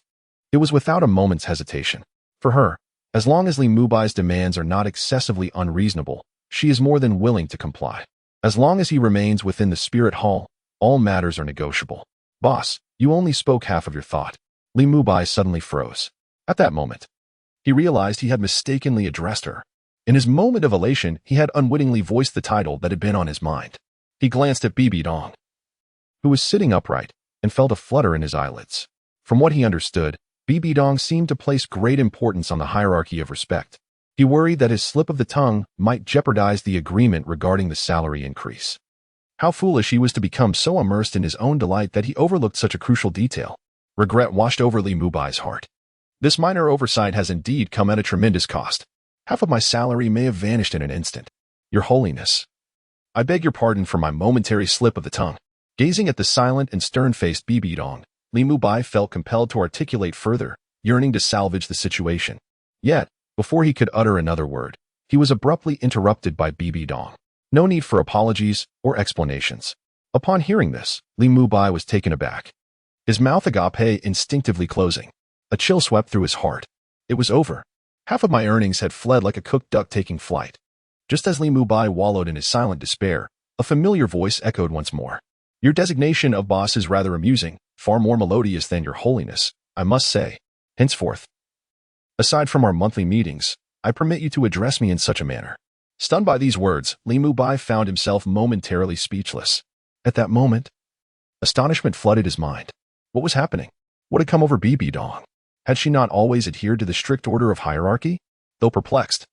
it was without a moment's hesitation. For her, as long as Li Mubai's demands are not excessively unreasonable, she is more than willing to comply. As long as he remains within the spirit hall, all matters are negotiable. Boss, you only spoke half of your thought. Li Mubai suddenly froze. At that moment, he realized he had mistakenly addressed her. In his moment of elation, he had unwittingly voiced the title that had been on his mind. He glanced at Bibi Dong, who was sitting upright, and felt a flutter in his eyelids. From what he understood, Bibi Dong seemed to place great importance on the hierarchy of respect. He worried that his slip of the tongue might jeopardize the agreement regarding the salary increase. How foolish he was to become so immersed in his own delight that he overlooked such a crucial detail. Regret washed over Li Mubai's heart. This minor oversight has indeed come at a tremendous cost. Half of my salary may have vanished in an instant. Your Holiness, I beg your pardon for my momentary slip of the tongue. Gazing at the silent and stern-faced Bibi Dong, Li Mubai felt compelled to articulate further, yearning to salvage the situation. Yet, before he could utter another word, he was abruptly interrupted by Bibi Dong. No need for apologies or explanations. Upon hearing this, Li Mubai was taken aback. His mouth agape instinctively closing. A chill swept through his heart. It was over. Half of my earnings had fled like a cooked duck taking flight. Just as Li Mubai wallowed in his silent despair, a familiar voice echoed once more. Your designation of boss is rather amusing, far more melodious than your holiness, I must say. Henceforth, aside from our monthly meetings, I permit you to address me in such a manner. Stunned by these words, Li Mubai found himself momentarily speechless. At that moment, astonishment flooded his mind. What was happening? What had come over Bibi Dong? Had she not always adhered to the strict order of hierarchy? Though perplexed,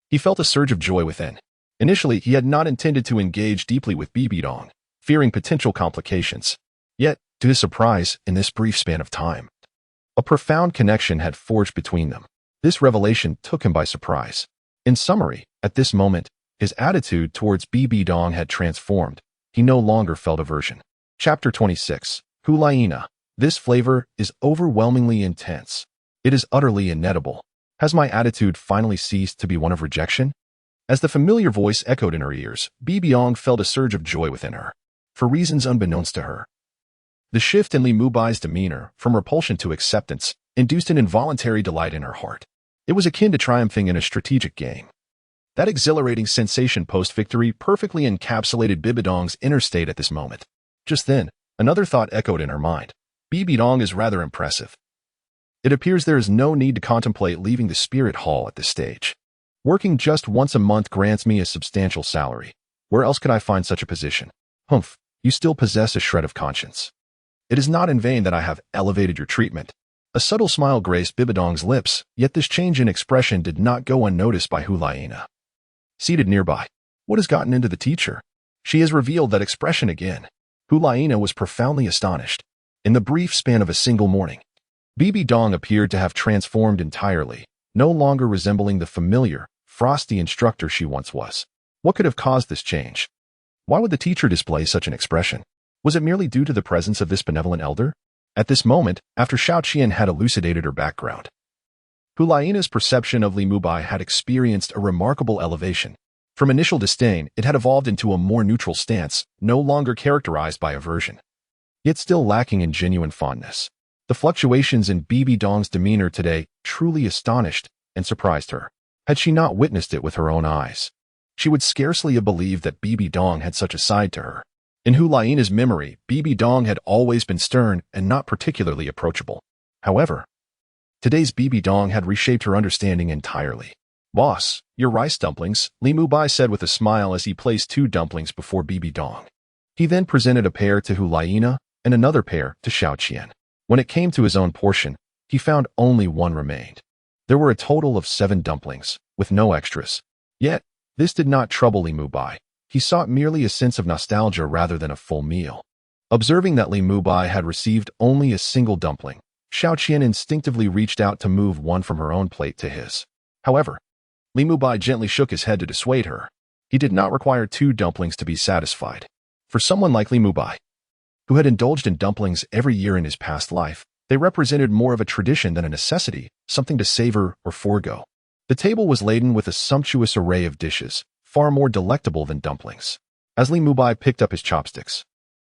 he felt a surge of joy within. Initially, he had not intended to engage deeply with Bibi Dong, fearing potential complications. Yet, to his surprise, in this brief span of time, a profound connection had forged between them. This revelation took him by surprise. In summary, at this moment, his attitude towards Bibi Dong had transformed. He no longer felt aversion. Chapter 26. Hulaina. This flavor is overwhelmingly intense. It is utterly inedible. Has my attitude finally ceased to be one of rejection? As the familiar voice echoed in her ears, Bibi Dong felt a surge of joy within her. For reasons unbeknownst to her, the shift in Li Mubai's demeanor, from repulsion to acceptance, induced an involuntary delight in her heart. It was akin to triumphing in a strategic game. That exhilarating sensation post-victory perfectly encapsulated Bibi Dong's inner state at this moment. Just then, another thought echoed in her mind. Bibi Dong is rather impressive. It appears there is no need to contemplate leaving the spirit hall at this stage. Working just once a month grants me a substantial salary. Where else could I find such a position? Humph, you still possess a shred of conscience. It is not in vain that I have elevated your treatment. A subtle smile graced Bibi Dong's lips, yet this change in expression did not go unnoticed by Hulaina. Seated nearby, what has gotten into the teacher? She has revealed that expression again. Hulaina was profoundly astonished. In the brief span of a single morning, Bibi Dong appeared to have transformed entirely, no longer resembling the familiar, frosty instructor she once was. What could have caused this change? Why would the teacher display such an expression? Was it merely due to the presence of this benevolent elder? At this moment, after Xiao Qian had elucidated her background, Hulaina's perception of Li Mubai had experienced a remarkable elevation. From initial disdain, it had evolved into a more neutral stance, no longer characterized by aversion, yet still lacking in genuine fondness. The fluctuations in Bibi Dong's demeanor today truly astonished and surprised her. Had she not witnessed it with her own eyes, she would scarcely have believed that Bibi Dong had such a side to her. In Hulaina's memory, Bibi Dong had always been stern and not particularly approachable. However, today's Bibi Dong had reshaped her understanding entirely. Boss, your rice dumplings, Li Mubai said with a smile as he placed 2 dumplings before Bibi Dong. He then presented a pair to Hulaina and another pair to Xiao Qian. When it came to his own portion, he found only 1 remained. There were a total of 7 dumplings, with no extras. Yet, this did not trouble Li Mubai. He sought merely a sense of nostalgia rather than a full meal. Observing that Li Mubai had received only a single dumpling, Xiao Qian instinctively reached out to move one from her own plate to his. However, Li Mubai gently shook his head to dissuade her. He did not require 2 dumplings to be satisfied. For someone like Li Mubai, who had indulged in dumplings every year in his past life, they represented more of a tradition than a necessity, something to savor or forego. The table was laden with a sumptuous array of dishes, far more delectable than dumplings. As Li Mubai picked up his chopsticks,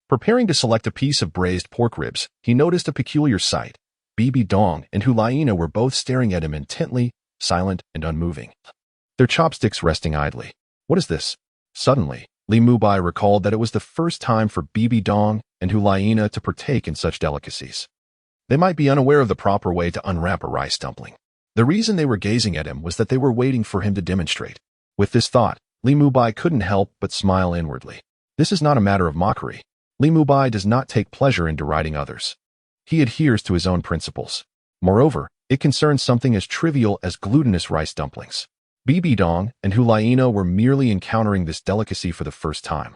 preparing to select a piece of braised pork ribs, he noticed a peculiar sight. Bibi Dong and Hulaina were both staring at him intently, silent and unmoving, their chopsticks resting idly. What is this? Suddenly, Li Mubai recalled that it was the first time for Bibi Dong and Hulaina to partake in such delicacies. They might be unaware of the proper way to unwrap a rice dumpling. The reason they were gazing at him was that they were waiting for him to demonstrate. With this thought, Li Mubai couldn't help but smile inwardly. This is not a matter of mockery. Li Mubai does not take pleasure in deriding others. He adheres to his own principles. Moreover, it concerns something as trivial as glutinous rice dumplings. Bibi Dong and Hulaina were merely encountering this delicacy for the first time,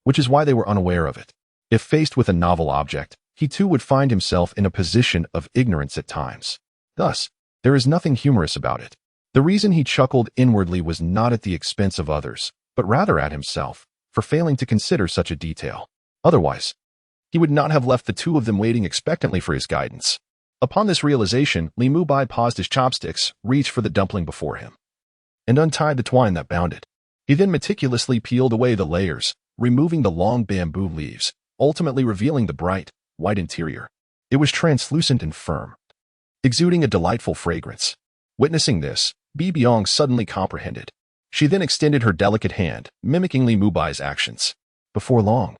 which is why they were unaware of it. If faced with a novel object, he too would find himself in a position of ignorance at times. Thus, there is nothing humorous about it. The reason he chuckled inwardly was not at the expense of others, but rather at himself. for failing to consider such a detail. Otherwise, he would not have left the two of them waiting expectantly for his guidance. Upon this realization, Li Mubai paused his chopsticks, reached for the dumpling before him, and untied the twine that bound it. He then meticulously peeled away the layers, removing the long bamboo leaves, ultimately revealing the bright, white interior. It was translucent and firm, exuding a delightful fragrance. Witnessing this, Bibi Dong suddenly comprehended. She then extended her delicate hand, mimicking Li Mubai's actions. Before long,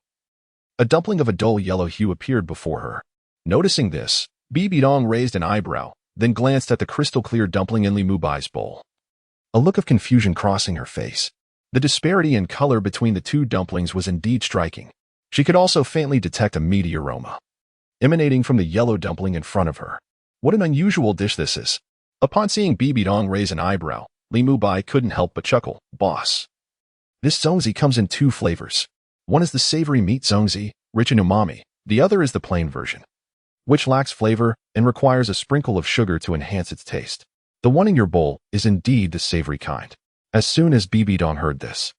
a dumpling of a dull yellow hue appeared before her. Noticing this, Bibi Dong raised an eyebrow, then glanced at the crystal-clear dumpling in Li Mubai's bowl. A look of confusion crossing her face. The disparity in color between the two dumplings was indeed striking. She could also faintly detect a meaty aroma emanating from the yellow dumpling in front of her. What an unusual dish this is. Upon seeing Bibi Dong raise an eyebrow, Li Mubai couldn't help but chuckle. Boss, this zongzi comes in two flavors. One is the savory meat zongzi, rich in umami. The other is the plain version, which lacks flavor and requires a sprinkle of sugar to enhance its taste. The one in your bowl is indeed the savory kind. As soon as Bibi Dong heard this,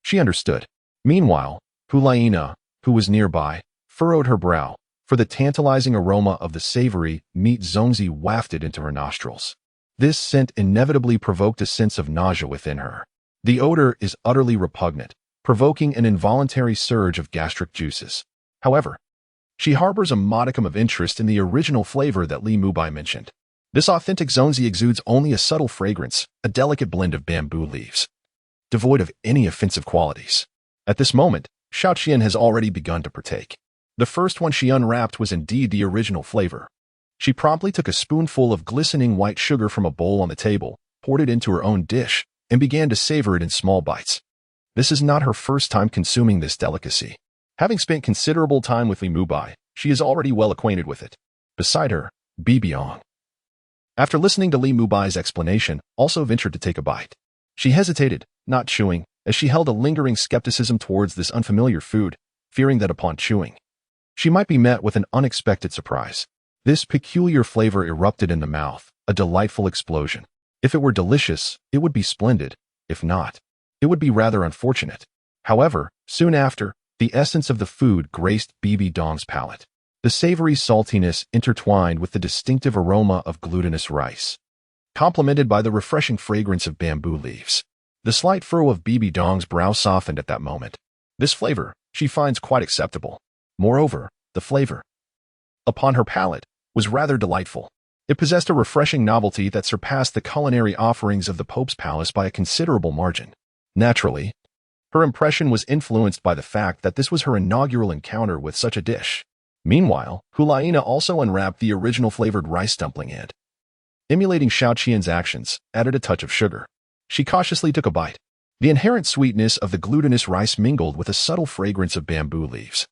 she understood. Meanwhile, Hulaina, who was nearby, furrowed her brow, for the tantalizing aroma of the savory meat zongzi wafted into her nostrils. This scent inevitably provoked a sense of nausea within her. The odor is utterly repugnant, provoking an involuntary surge of gastric juices. However, she harbors a modicum of interest in the original flavor that Li Mubai mentioned. This authentic zongzi exudes only a subtle fragrance, a delicate blend of bamboo leaves, devoid of any offensive qualities. At this moment, Xiaoqian has already begun to partake. The first one she unwrapped was indeed the original flavor. She promptly took a spoonful of glistening white sugar from a bowl on the table, poured it into her own dish, and began to savor it in small bites. This is not her first time consuming this delicacy. Having spent considerable time with Li Mubai, she is already well acquainted with it. Beside her, Bibi Dong, after listening to Li Mubai's explanation, also ventured to take a bite. She hesitated, not chewing, as she held a lingering skepticism towards this unfamiliar food, fearing that upon chewing, she might be met with an unexpected surprise. This peculiar flavor erupted in the mouth, a delightful explosion. If it were delicious, it would be splendid. If not, it would be rather unfortunate. However, soon after, the essence of the food graced Bibi Dong's palate. The savory saltiness intertwined with the distinctive aroma of glutinous rice, complemented by the refreshing fragrance of bamboo leaves. The slight furrow of Bibi Dong's brow softened at that moment. This flavor, she finds quite acceptable. Moreover, the flavor, upon her palate, was rather delightful. It possessed a refreshing novelty that surpassed the culinary offerings of the Pope's palace by a considerable margin. Naturally, her impression was influenced by the fact that this was her inaugural encounter with such a dish. Meanwhile, Hulaina also unwrapped the original flavored rice dumpling and, emulating Xiaoqian's actions, added a touch of sugar. She cautiously took a bite. The inherent sweetness of the glutinous rice mingled with a subtle fragrance of bamboo leaves,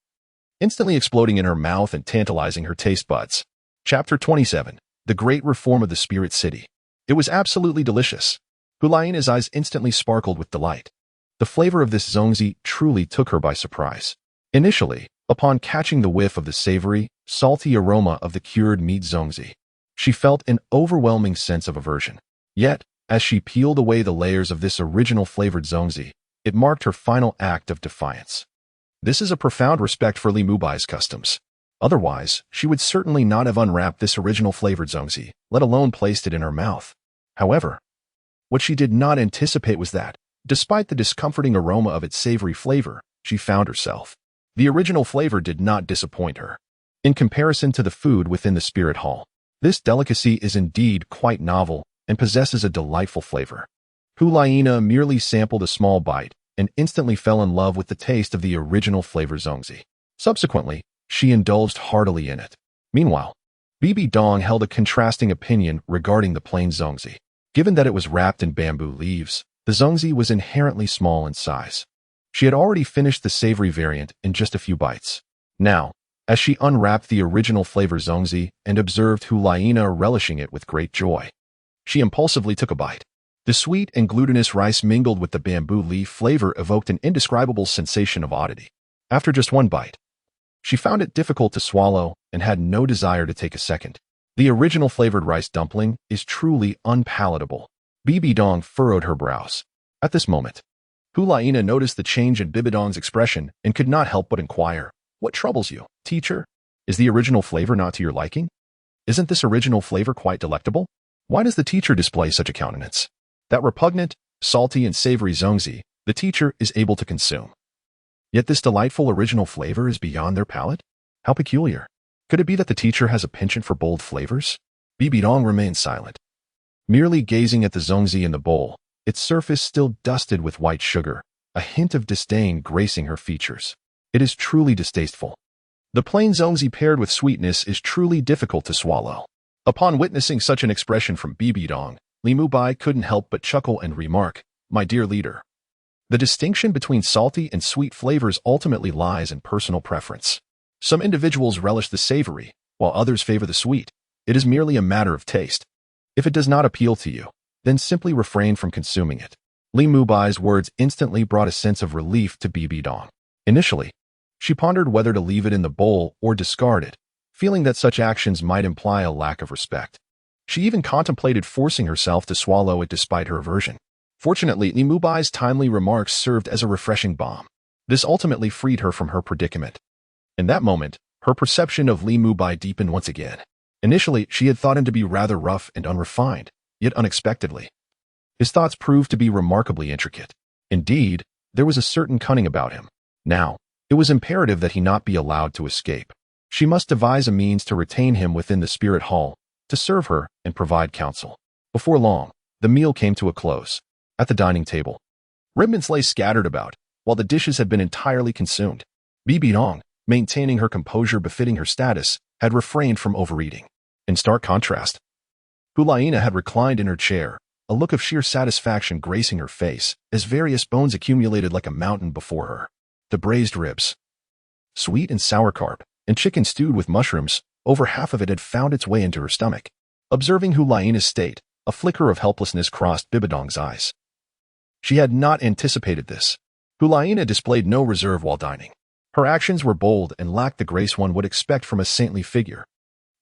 instantly exploding in her mouth and tantalizing her taste buds. Chapter 27. The Great Reform of the Spirit City. It was absolutely delicious. Hulaina's eyes instantly sparkled with delight. The flavor of this zongzi truly took her by surprise. Initially, upon catching the whiff of the savory, salty aroma of the cured meat zongzi, she felt an overwhelming sense of aversion. Yet, as she peeled away the layers of this original flavored zongzi, it marked her final act of defiance. This is a profound respect for Li Mubai's customs. Otherwise, she would certainly not have unwrapped this original flavored zongzi, let alone placed it in her mouth. However, what she did not anticipate was that, despite the discomforting aroma of its savory flavor, she found herself. The original flavor did not disappoint her. In comparison to the food within the spirit hall, this delicacy is indeed quite novel and possesses a delightful flavor. Hulaina merely sampled a small bite and instantly fell in love with the taste of the original flavor zongzi. Subsequently, she indulged heartily in it. Meanwhile, Bibi Dong held a contrasting opinion regarding the plain zongzi. Given that it was wrapped in bamboo leaves, the zongzi was inherently small in size. She had already finished the savory variant in just a few bites. Now, as she unwrapped the original flavor zongzi and observed Hulaina relishing it with great joy, she impulsively took a bite. The sweet and glutinous rice mingled with the bamboo leaf flavor evoked an indescribable sensation of oddity. After just one bite, she found it difficult to swallow and had no desire to take a second. The original flavored rice dumpling is truly unpalatable. Bibi Dong furrowed her brows. At this moment, Laina noticed the change in Bibi Dong's expression and could not help but inquire, "What troubles you, teacher? Is the original flavor not to your liking? Isn't this original flavor quite delectable? Why does the teacher display such a countenance? That repugnant, salty, and savory zongzi the teacher is able to consume. Yet this delightful original flavor is beyond their palate? How peculiar. Could it be that the teacher has a penchant for bold flavors?" Bibi Dong remained silent, merely gazing at the zongzi in the bowl, its surface still dusted with white sugar, a hint of disdain gracing her features. It is truly distasteful. The plain zongzi paired with sweetness is truly difficult to swallow. Upon witnessing such an expression from Bibi Dong, Li Mubai couldn't help but chuckle and remark, "My dear leader, the distinction between salty and sweet flavors ultimately lies in personal preference. Some individuals relish the savory, while others favor the sweet. It is merely a matter of taste. If it does not appeal to you, then simply refrain from consuming it." Li Mubai's words instantly brought a sense of relief to Bibi Dong. Initially, she pondered whether to leave it in the bowl or discard it, feeling that such actions might imply a lack of respect. She even contemplated forcing herself to swallow it despite her aversion. Fortunately, Li Mubai's timely remarks served as a refreshing balm. This ultimately freed her from her predicament. In that moment, her perception of Li Mubai deepened once again. Initially, she had thought him to be rather rough and unrefined, yet unexpectedly, his thoughts proved to be remarkably intricate. Indeed, there was a certain cunning about him. Now, it was imperative that he not be allowed to escape. She must devise a means to retain him within the spirit hall, to serve her and provide counsel. Before long, the meal came to a close. At the dining table, remnants lay scattered about, while the dishes had been entirely consumed. Bibi Dong, maintaining her composure befitting her status, had refrained from overeating. In stark contrast, Laina had reclined in her chair, a look of sheer satisfaction gracing her face, as various bones accumulated like a mountain before her. The braised ribs, sweet and sour carp, and chicken stewed with mushrooms, over half of it had found its way into her stomach. Observing Laina's state, a flicker of helplessness crossed Bibi Dong's eyes. She had not anticipated this. Laina displayed no reserve while dining. Her actions were bold and lacked the grace one would expect from a saintly figure.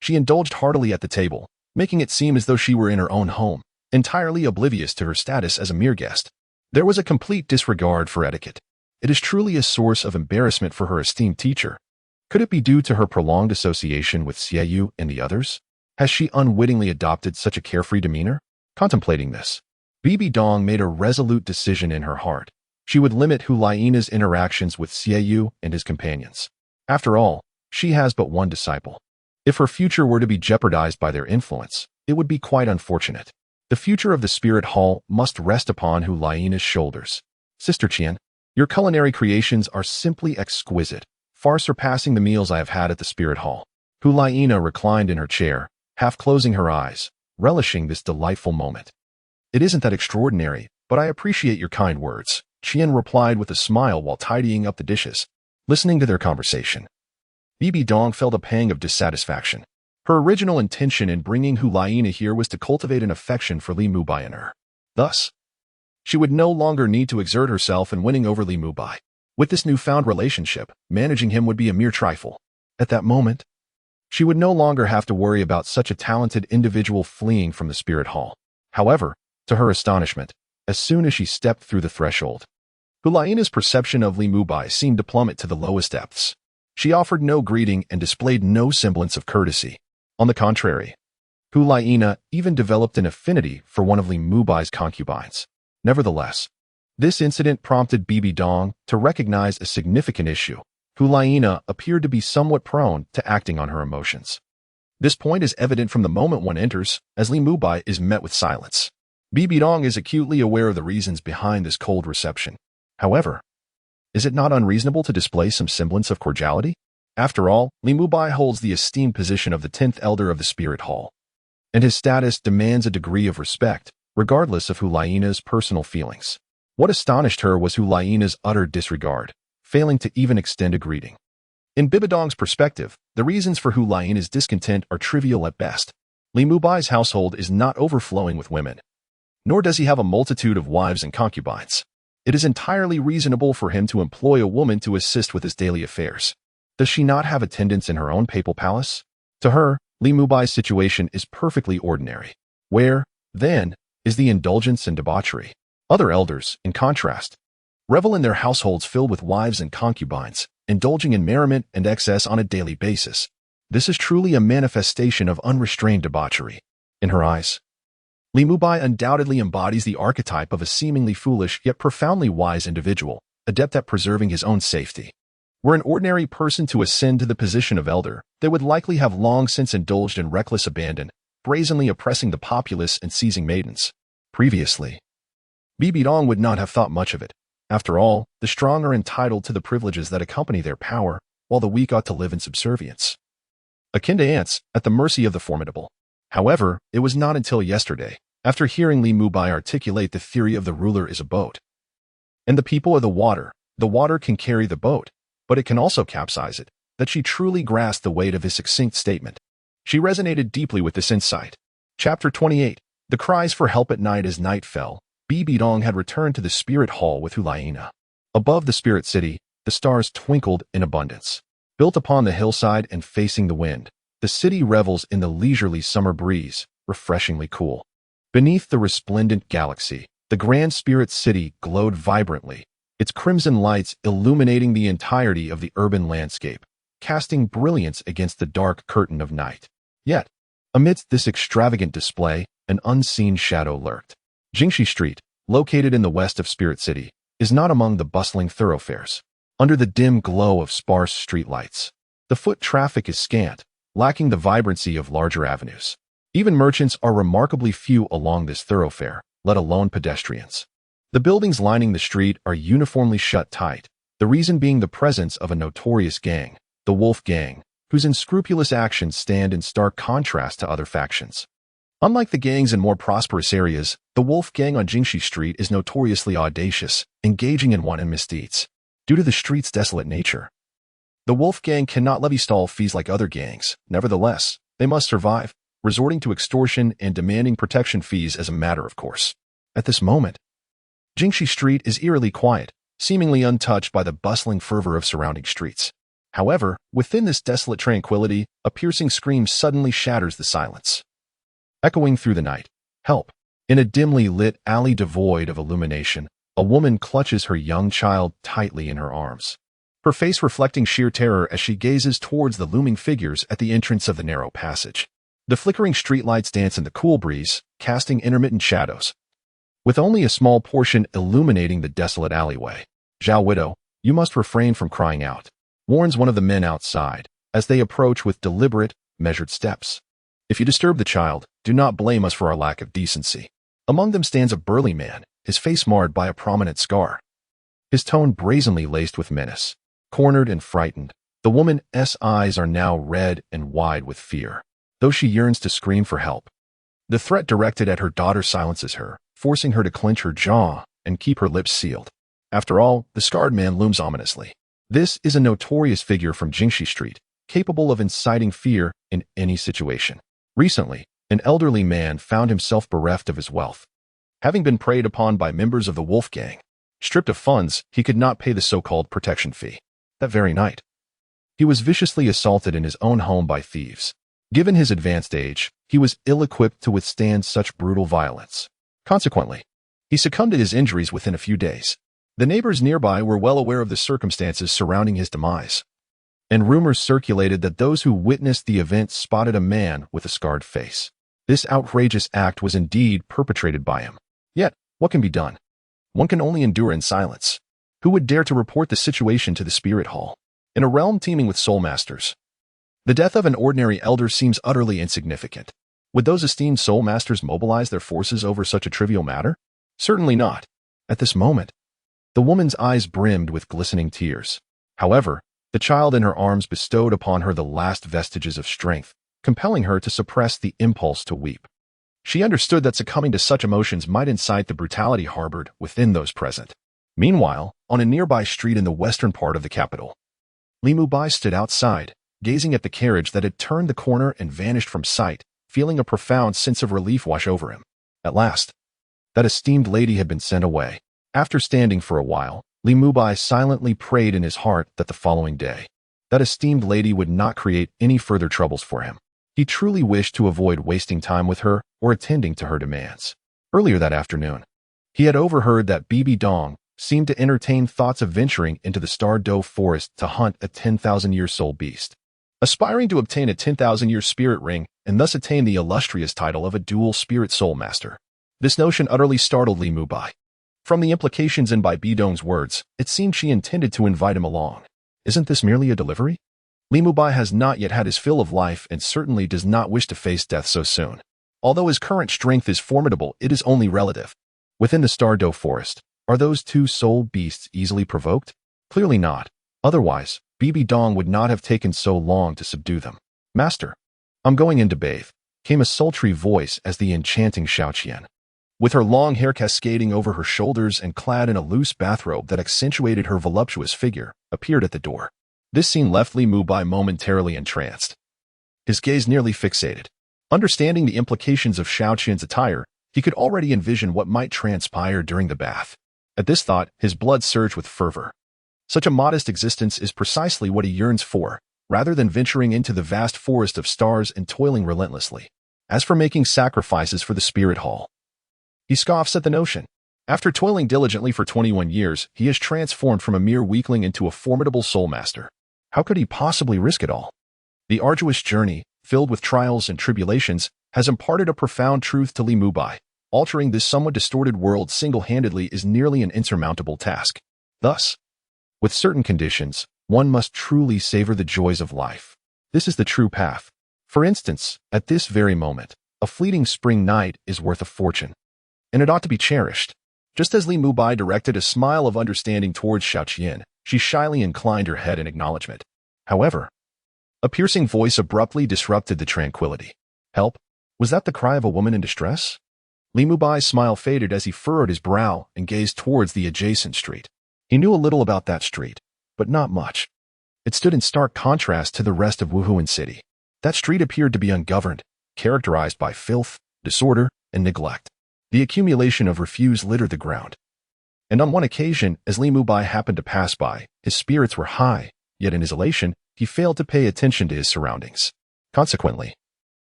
She indulged heartily at the table, making it seem as though she were in her own home, entirely oblivious to her status as a mere guest. There was a complete disregard for etiquette. It is truly a source of embarrassment for her esteemed teacher. Could it be due to her prolonged association with Xiaoyu and the others? Has she unwittingly adopted such a carefree demeanor? Contemplating this, Bibi Dong made a resolute decision in her heart. She would limit Laina's interactions with Xiaoyu and his companions. After all, she has but one disciple. If her future were to be jeopardized by their influence, it would be quite unfortunate. The future of the spirit hall must rest upon Laina's shoulders. Sister Qian, your culinary creations are simply exquisite, far surpassing the meals I have had at the spirit hall. Laina reclined in her chair, half closing her eyes, relishing this delightful moment. It isn't that extraordinary, but I appreciate your kind words, Qian replied with a smile while tidying up the dishes. Listening to their conversation, Bibi Dong felt a pang of dissatisfaction. Her original intention in bringing Laina here was to cultivate an affection for Li Mubai in her. Thus, she would no longer need to exert herself in winning over Li Mubai. With this newfound relationship, managing him would be a mere trifle. At that moment, she would no longer have to worry about such a talented individual fleeing from the spirit hall. However, to her astonishment, as soon as she stepped through the threshold, Laina's perception of Li Mubai seemed to plummet to the lowest depths. She offered no greeting and displayed no semblance of courtesy. On the contrary, Laina even developed an affinity for one of Li Mubai's concubines. Nevertheless, this incident prompted Bibi Dong to recognize a significant issue. Laina appeared to be somewhat prone to acting on her emotions. This point is evident from the moment one enters, as Li Mubai is met with silence. Bibi Dong is acutely aware of the reasons behind this cold reception. However, is it not unreasonable to display some semblance of cordiality? After all, Li Mubai holds the esteemed position of the 10th elder of the spirit hall, and his status demands a degree of respect, regardless of Laina's personal feelings. What astonished her was Laina's utter disregard, failing to even extend a greeting. In Bibi Dong's perspective, the reasons for Laina's discontent are trivial at best. Li Mubai's household is not overflowing with women, nor does he have a multitude of wives and concubines. It is entirely reasonable for him to employ a woman to assist with his daily affairs. Does she not have attendants in her own papal palace? To her, Li Mubai's situation is perfectly ordinary. Where, then, is the indulgence and debauchery? Other elders, in contrast, revel in their households filled with wives and concubines, indulging in merriment and excess on a daily basis. This is truly a manifestation of unrestrained debauchery. In her eyes, Li Mubai undoubtedly embodies the archetype of a seemingly foolish yet profoundly wise individual, adept at preserving his own safety. Were an ordinary person to ascend to the position of elder, they would likely have long since indulged in reckless abandon, brazenly oppressing the populace and seizing maidens. Previously, Bibi Dong would not have thought much of it. After all, the strong are entitled to the privileges that accompany their power, while the weak ought to live in subservience, akin to ants, at the mercy of the formidable. However, it was not until yesterday, after hearing Li Mubai articulate the theory of the ruler is a boat, and the people are the water can carry the boat, but it can also capsize it, that she truly grasped the weight of his succinct statement. She resonated deeply with this insight. Chapter 28. The cries for help at night. As night fell, Bibi Dong had returned to the spirit hall with Hulaina. Above the spirit city, the stars twinkled in abundance. Built upon the hillside and facing the wind, the city revels in the leisurely summer breeze, refreshingly cool. Beneath the resplendent galaxy, the grand spirit city glowed vibrantly, its crimson lights illuminating the entirety of the urban landscape, casting brilliance against the dark curtain of night. Yet, amidst this extravagant display, an unseen shadow lurked. Jingxi Street, located in the west of Spirit City, is not among the bustling thoroughfares. Under the dim glow of sparse streetlights, the foot traffic is scant, lacking the vibrancy of larger avenues. Even merchants are remarkably few along this thoroughfare, let alone pedestrians. The buildings lining the street are uniformly shut tight, the reason being the presence of a notorious gang, the Wolf Gang, whose unscrupulous actions stand in stark contrast to other factions. Unlike the gangs in more prosperous areas, the Wolf Gang on Jingxi Street is notoriously audacious, engaging in wanton misdeeds. Due to the street's desolate nature, the Wolf Gang cannot levy stall fees like other gangs. Nevertheless, they must survive, resorting to extortion and demanding protection fees as a matter of course. At this moment, Jingxi Street is eerily quiet, seemingly untouched by the bustling fervor of surrounding streets. However, within this desolate tranquility, a piercing scream suddenly shatters the silence. Echoing through the night, help! In a dimly lit alley devoid of illumination, a woman clutches her young child tightly in her arms, her face reflecting sheer terror as she gazes towards the looming figures at the entrance of the narrow passage. The flickering streetlights dance in the cool breeze, casting intermittent shadows, with only a small portion illuminating the desolate alleyway. "Zhao widow, you must refrain from crying out," warns one of the men outside, as they approach with deliberate, measured steps. "If you disturb the child, do not blame us for our lack of decency." Among them stands a burly man, his face marred by a prominent scar, his tone brazenly laced with menace. Cornered and frightened, the woman's eyes are now red and wide with fear, though she yearns to scream for help. The threat directed at her daughter silences her, forcing her to clench her jaw and keep her lips sealed. After all, the scarred man looms ominously. This is a notorious figure from Jingxi Street, capable of inciting fear in any situation. Recently, an elderly man found himself bereft of his wealth, having been preyed upon by members of the Wolf Gang. Stripped of funds, he could not pay the so-called protection fee. That very night, he was viciously assaulted in his own home by thieves. Given his advanced age, he was ill-equipped to withstand such brutal violence. Consequently, he succumbed to his injuries within a few days. The neighbors nearby were well aware of the circumstances surrounding his demise, and rumors circulated that those who witnessed the event spotted a man with a scarred face. This outrageous act was indeed perpetrated by him. Yet, what can be done? One can only endure in silence. Who would dare to report the situation to the spirit hall? In a realm teeming with soul masters, the death of an ordinary elder seems utterly insignificant. Would those esteemed soul masters mobilize their forces over such a trivial matter? Certainly not. At this moment, the woman's eyes brimmed with glistening tears. However, the child in her arms bestowed upon her the last vestiges of strength, compelling her to suppress the impulse to weep. She understood that succumbing to such emotions might incite the brutality harbored within those present. Meanwhile, on a nearby street in the western part of the capital, Li Mubai stood outside, gazing at the carriage that had turned the corner and vanished from sight, feeling a profound sense of relief wash over him. At last, that esteemed lady had been sent away. After standing for a while, Li Mubai silently prayed in his heart that the following day, that esteemed lady would not create any further troubles for him. He truly wished to avoid wasting time with her or attending to her demands. Earlier that afternoon, he had overheard that Bibi Dong, seemed to entertain thoughts of venturing into the Douluo forest to hunt a 10,000-year soul beast, aspiring to obtain a 10,000-year spirit ring and thus attain the illustrious title of a dual spirit soul master. This notion utterly startled Li Mubai. From the implications in Bibi Dong's words, it seemed she intended to invite him along. Isn't this merely a delivery? Li Mubai has not yet had his fill of life and certainly does not wish to face death so soon. Although his current strength is formidable, it is only relative. Within the Douluo forest, are those two soul beasts easily provoked? Clearly not. Otherwise, Bibi Dong would not have taken so long to subdue them. Master, I'm going in to bathe, came a sultry voice as the enchanting Xiaoqian, with her long hair cascading over her shoulders and clad in a loose bathrobe that accentuated her voluptuous figure, appeared at the door. This scene left Li Mubai momentarily entranced, his gaze nearly fixated. Understanding the implications of Xiaoqian's attire, he could already envision what might transpire during the bath. At this thought, his blood surged with fervor. Such a modest existence is precisely what he yearns for, rather than venturing into the vast forest of stars and toiling relentlessly. As for making sacrifices for the spirit hall, he scoffs at the notion. After toiling diligently for 21 years, he has transformed from a mere weakling into a formidable soul master. How could he possibly risk it all? The arduous journey, filled with trials and tribulations, has imparted a profound truth to Li Mubai. Altering this somewhat distorted world single-handedly is nearly an insurmountable task. Thus, with certain conditions, one must truly savor the joys of life. This is the true path. For instance, at this very moment, a fleeting spring night is worth a fortune, and it ought to be cherished. Just as Li Mubai directed a smile of understanding towards Xiaoqian, she shyly inclined her head in acknowledgement. However, a piercing voice abruptly disrupted the tranquility. Help? Was that the cry of a woman in distress? Li Mubai's smile faded as he furrowed his brow and gazed towards the adjacent street. He knew a little about that street, but not much. It stood in stark contrast to the rest of Wuhuan City. That street appeared to be ungoverned, characterized by filth, disorder, and neglect. The accumulation of refuse littered the ground. And on one occasion, as Li Mubai happened to pass by, his spirits were high, yet in his elation, he failed to pay attention to his surroundings. Consequently,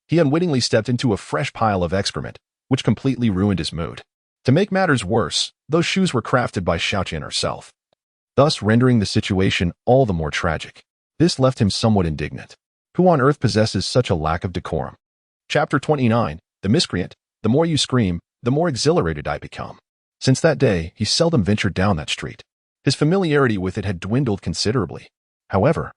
he unwittingly stepped into a fresh pile of excrement, which completely ruined his mood. To make matters worse, those shoes were crafted by Xiaoqian herself, thus rendering the situation all the more tragic. This left him somewhat indignant. Who on earth possesses such a lack of decorum? Chapter 29, The Miscreant. The more you scream, the more exhilarated I become. Since that day, he seldom ventured down that street. His familiarity with it had dwindled considerably. However,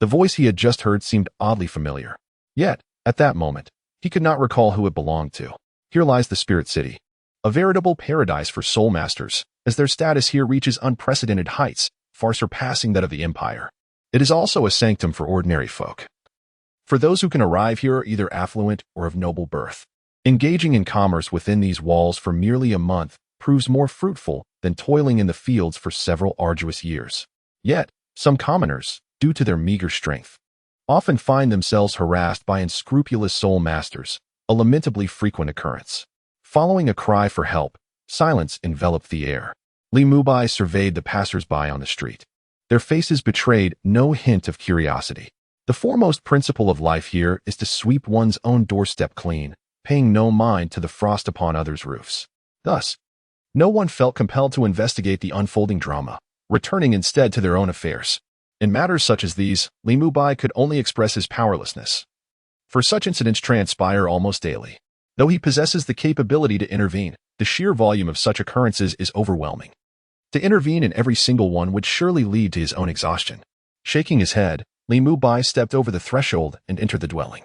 the voice he had just heard seemed oddly familiar. Yet, at that moment, he could not recall who it belonged to. Here lies the Spirit City, a veritable paradise for soul masters, as their status here reaches unprecedented heights, far surpassing that of the Empire. It is also a sanctum for ordinary folk. For those who can arrive here are either affluent or of noble birth. Engaging in commerce within these walls for merely a month proves more fruitful than toiling in the fields for several arduous years. Yet, some commoners, due to their meager strength, often find themselves harassed by unscrupulous soul masters, a lamentably frequent occurrence. Following a cry for help, silence enveloped the air. Li Mubai surveyed the passers-by on the street. Their faces betrayed no hint of curiosity. The foremost principle of life here is to sweep one's own doorstep clean, paying no mind to the frost upon others' roofs. Thus, no one felt compelled to investigate the unfolding drama, returning instead to their own affairs. In matters such as these, Li Mubai could only express his powerlessness, for such incidents transpire almost daily. Though he possesses the capability to intervene, the sheer volume of such occurrences is overwhelming. To intervene in every single one would surely lead to his own exhaustion. Shaking his head, Li Mubai stepped over the threshold and entered the dwelling.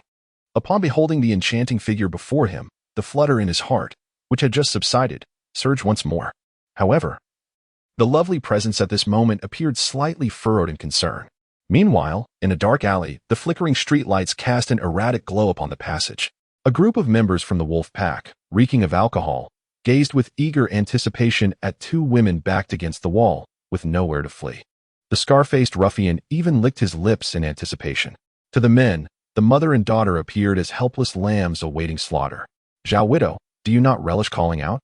Upon beholding the enchanting figure before him, the flutter in his heart, which had just subsided, surged once more. However, the lovely presence at this moment appeared slightly furrowed in concern. Meanwhile, in a dark alley, the flickering streetlights cast an erratic glow upon the passage. A group of members from the wolf pack, reeking of alcohol, gazed with eager anticipation at two women backed against the wall, with nowhere to flee. The scar-faced ruffian even licked his lips in anticipation. To the men, the mother and daughter appeared as helpless lambs awaiting slaughter. Zhao Widow, do you not relish calling out?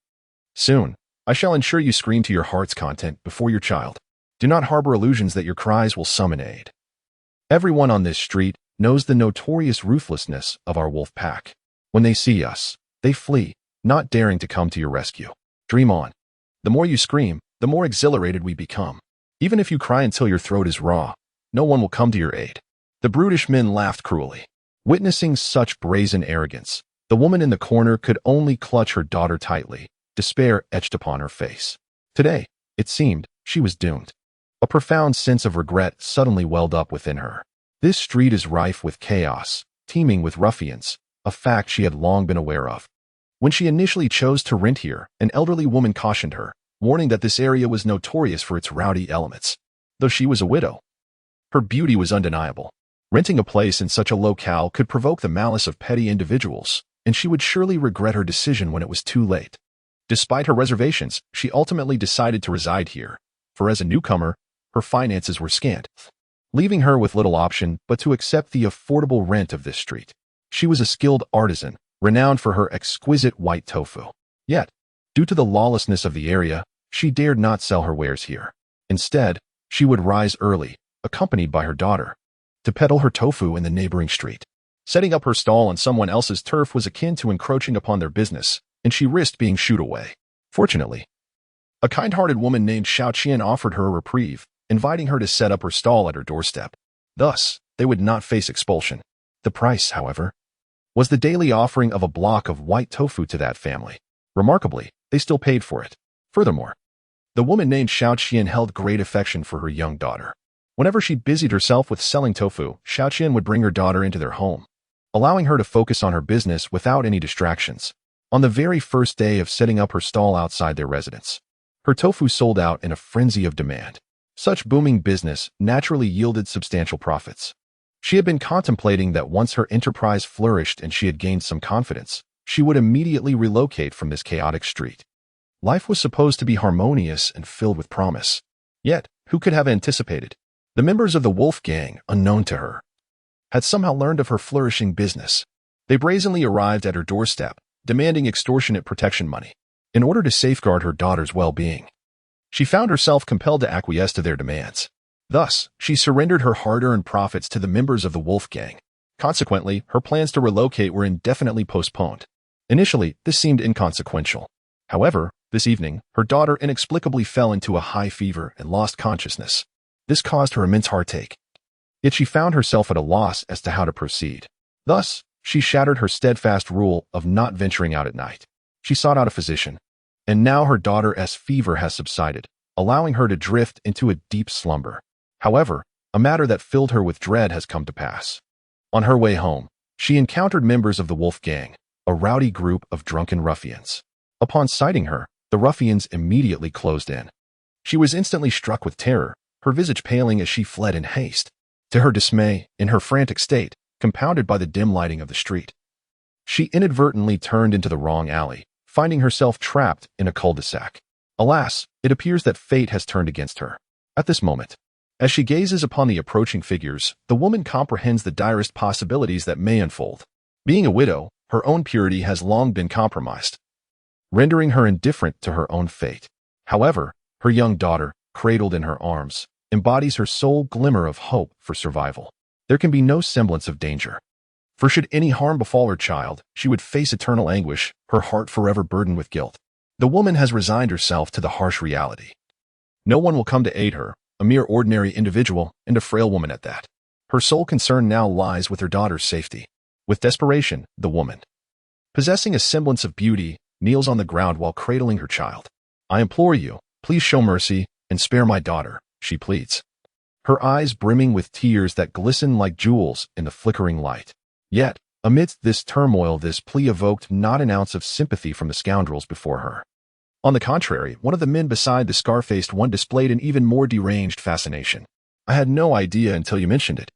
Soon, I shall ensure you scream to your heart's content before your child. Do not harbor illusions that your cries will summon aid. Everyone on this street knows the notorious ruthlessness of our wolf pack. When they see us, they flee, not daring to come to your rescue. Dream on. The more you scream, the more exhilarated we become. Even if you cry until your throat is raw, no one will come to your aid. The brutish men laughed cruelly. Witnessing such brazen arrogance, the woman in the corner could only clutch her daughter tightly, despair etched upon her face. Today, it seemed, she was doomed. A profound sense of regret suddenly welled up within her. This street is rife with chaos, teeming with ruffians, a fact she had long been aware of. When she initially chose to rent here, an elderly woman cautioned her, warning that this area was notorious for its rowdy elements. Though she was a widow, her beauty was undeniable. Renting a place in such a locale could provoke the malice of petty individuals, and she would surely regret her decision when it was too late. Despite her reservations, she ultimately decided to reside here, for as a newcomer, her finances were scant, leaving her with little option but to accept the affordable rent of this street. She was a skilled artisan, renowned for her exquisite white tofu. Yet, due to the lawlessness of the area, she dared not sell her wares here. Instead, she would rise early, accompanied by her daughter, to peddle her tofu in the neighboring street. Setting up her stall on someone else's turf was akin to encroaching upon their business, and she risked being shooed away. Fortunately, a kind-hearted woman named Xiao Qian offered her a reprieve, inviting her to set up her stall at her doorstep. Thus, they would not face expulsion. The price, however, was the daily offering of a block of white tofu to that family. Remarkably, they still paid for it. Furthermore, the woman named Xiao Qian held great affection for her young daughter. Whenever she busied herself with selling tofu, Xiao Qian would bring her daughter into their home, allowing her to focus on her business without any distractions. On the very first day of setting up her stall outside their residence, her tofu sold out in a frenzy of demand. Such booming business naturally yielded substantial profits. She had been contemplating that once her enterprise flourished and she had gained some confidence, she would immediately relocate from this chaotic street. Life was supposed to be harmonious and filled with promise. Yet, who could have anticipated? The members of the Wolf Gang, unknown to her, had somehow learned of her flourishing business. They brazenly arrived at her doorstep, demanding extortionate protection money, in order to safeguard her daughter's well-being. She found herself compelled to acquiesce to their demands. Thus, she surrendered her hard-earned profits to the members of the Wolf Gang. Consequently, her plans to relocate were indefinitely postponed. Initially, this seemed inconsequential. However, this evening, her daughter inexplicably fell into a high fever and lost consciousness. This caused her immense heartache. Yet she found herself at a loss as to how to proceed. Thus, she shattered her steadfast rule of not venturing out at night. She sought out a physician, and now her daughter's fever has subsided, allowing her to drift into a deep slumber. However, a matter that filled her with dread has come to pass. On her way home, she encountered members of the Wolf Gang, a rowdy group of drunken ruffians. Upon sighting her, the ruffians immediately closed in. She was instantly struck with terror, her visage paling as she fled in haste. To her dismay, in her frantic state, compounded by the dim lighting of the street, she inadvertently turned into the wrong alley, finding herself trapped in a cul-de-sac. Alas, it appears that fate has turned against her. At this moment, as she gazes upon the approaching figures, the woman comprehends the direst possibilities that may unfold. Being a widow, her own purity has long been compromised, rendering her indifferent to her own fate. However, her young daughter, cradled in her arms, embodies her sole glimmer of hope for survival. There can be no semblance of danger. For should any harm befall her child, she would face eternal anguish, her heart forever burdened with guilt. The woman has resigned herself to the harsh reality. No one will come to aid her, a mere ordinary individual, and a frail woman at that. Her sole concern now lies with her daughter's safety. With desperation, the woman, possessing a semblance of beauty, kneels on the ground while cradling her child. "I implore you, please show mercy and spare my daughter," she pleads, her eyes brimming with tears that glisten like jewels in the flickering light. Yet, amidst this turmoil, this plea evoked not an ounce of sympathy from the scoundrels before her. On the contrary, one of the men beside the scar-faced one displayed an even more deranged fascination. "I had no idea until you mentioned it.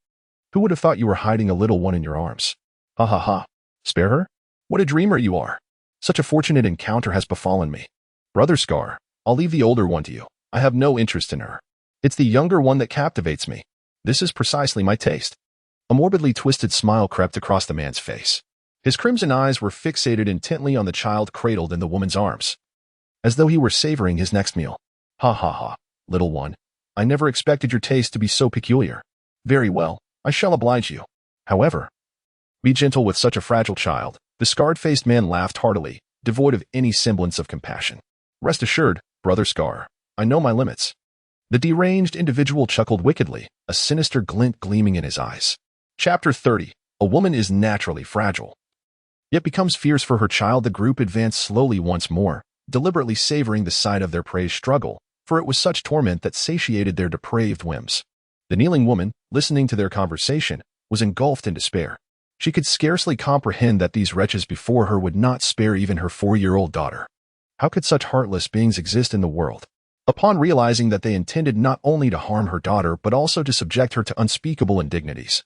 Who would have thought you were hiding a little one in your arms? Ha ha ha. Spare her? What a dreamer you are. Such a fortunate encounter has befallen me. Brother Scar, I'll leave the older one to you. I have no interest in her. It's the younger one that captivates me. This is precisely my taste." A morbidly twisted smile crept across the man's face. His crimson eyes were fixated intently on the child cradled in the woman's arms, as though he were savoring his next meal. "Ha ha ha, little one. I never expected your taste to be so peculiar. Very well, I shall oblige you. However, be gentle with such a fragile child." The scarred-faced man laughed heartily, devoid of any semblance of compassion. "Rest assured, Brother Scar, I know my limits." The deranged individual chuckled wickedly, a sinister glint gleaming in his eyes. Chapter 30. A woman is naturally fragile, yet becomes fierce for her child. The group advanced slowly once more, deliberately savoring the sight of their prey's struggle, for it was such torment that satiated their depraved whims. The kneeling woman, listening to their conversation, was engulfed in despair. She could scarcely comprehend that these wretches before her would not spare even her 4-year-old daughter. How could such heartless beings exist in the world? Upon realizing that they intended not only to harm her daughter but also to subject her to unspeakable indignities,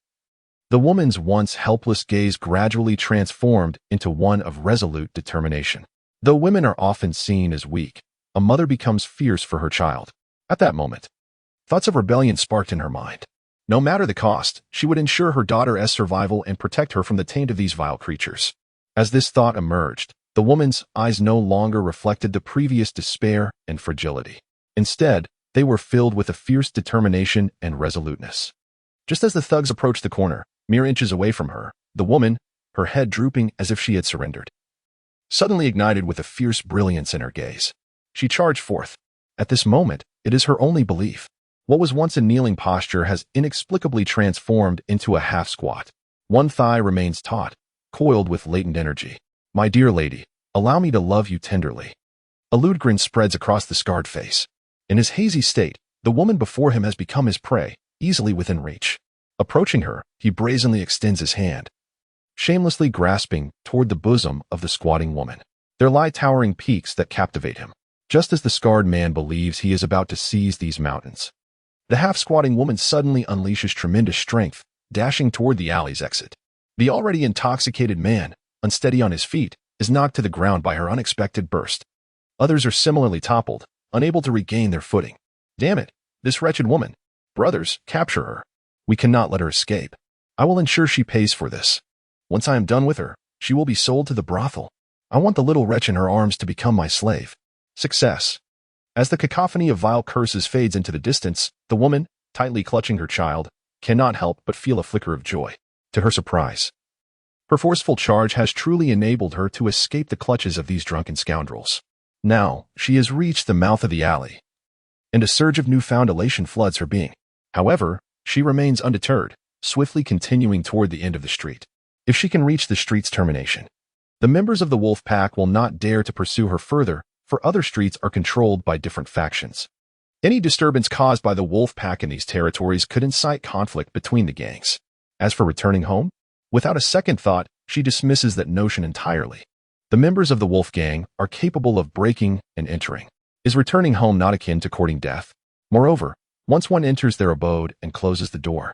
the woman's once helpless gaze gradually transformed into one of resolute determination. Though women are often seen as weak, a mother becomes fierce for her child. At that moment, thoughts of rebellion sparked in her mind. No matter the cost, she would ensure her daughter's survival and protect her from the taint of these vile creatures. As this thought emerged, the woman's eyes no longer reflected the previous despair and fragility. Instead, they were filled with a fierce determination and resoluteness. Just as the thugs approached the corner, mere inches away from her, the woman, her head drooping as if she had surrendered, suddenly ignited with a fierce brilliance in her gaze. She charged forth. At this moment, it is her only belief. What was once a kneeling posture has inexplicably transformed into a half-squat. One thigh remains taut, coiled with latent energy. "My dear lady, allow me to love you tenderly." A lewd grin spreads across the scarred face. In his hazy state, the woman before him has become his prey, easily within reach. Approaching her, he brazenly extends his hand, shamelessly grasping toward the bosom of the squatting woman. There lie towering peaks that captivate him, just as the scarred man believes he is about to seize these mountains. The half-squatting woman suddenly unleashes tremendous strength, dashing toward the alley's exit. The already intoxicated man, unsteady on his feet, is knocked to the ground by her unexpected burst. Others are similarly toppled, unable to regain their footing. "Damn it, this wretched woman! Brothers, capture her. We cannot let her escape. I will ensure she pays for this. Once I am done with her, she will be sold to the brothel. I want the little wretch in her arms to become my slave." Success. As the cacophony of vile curses fades into the distance, the woman, tightly clutching her child, cannot help but feel a flicker of joy. To her surprise, her forceful charge has truly enabled her to escape the clutches of these drunken scoundrels. Now, she has reached the mouth of the alley, and a surge of newfound elation floods her being. However, she remains undeterred, swiftly continuing toward the end of the street. If she can reach the street's termination, the members of the wolf pack will not dare to pursue her further, for other streets are controlled by different factions. Any disturbance caused by the wolf pack in these territories could incite conflict between the gangs. As for returning home, without a second thought, she dismisses that notion entirely. The members of the wolf gang are capable of breaking and entering. Is returning home not akin to courting death? Moreover, once one enters their abode and closes the door,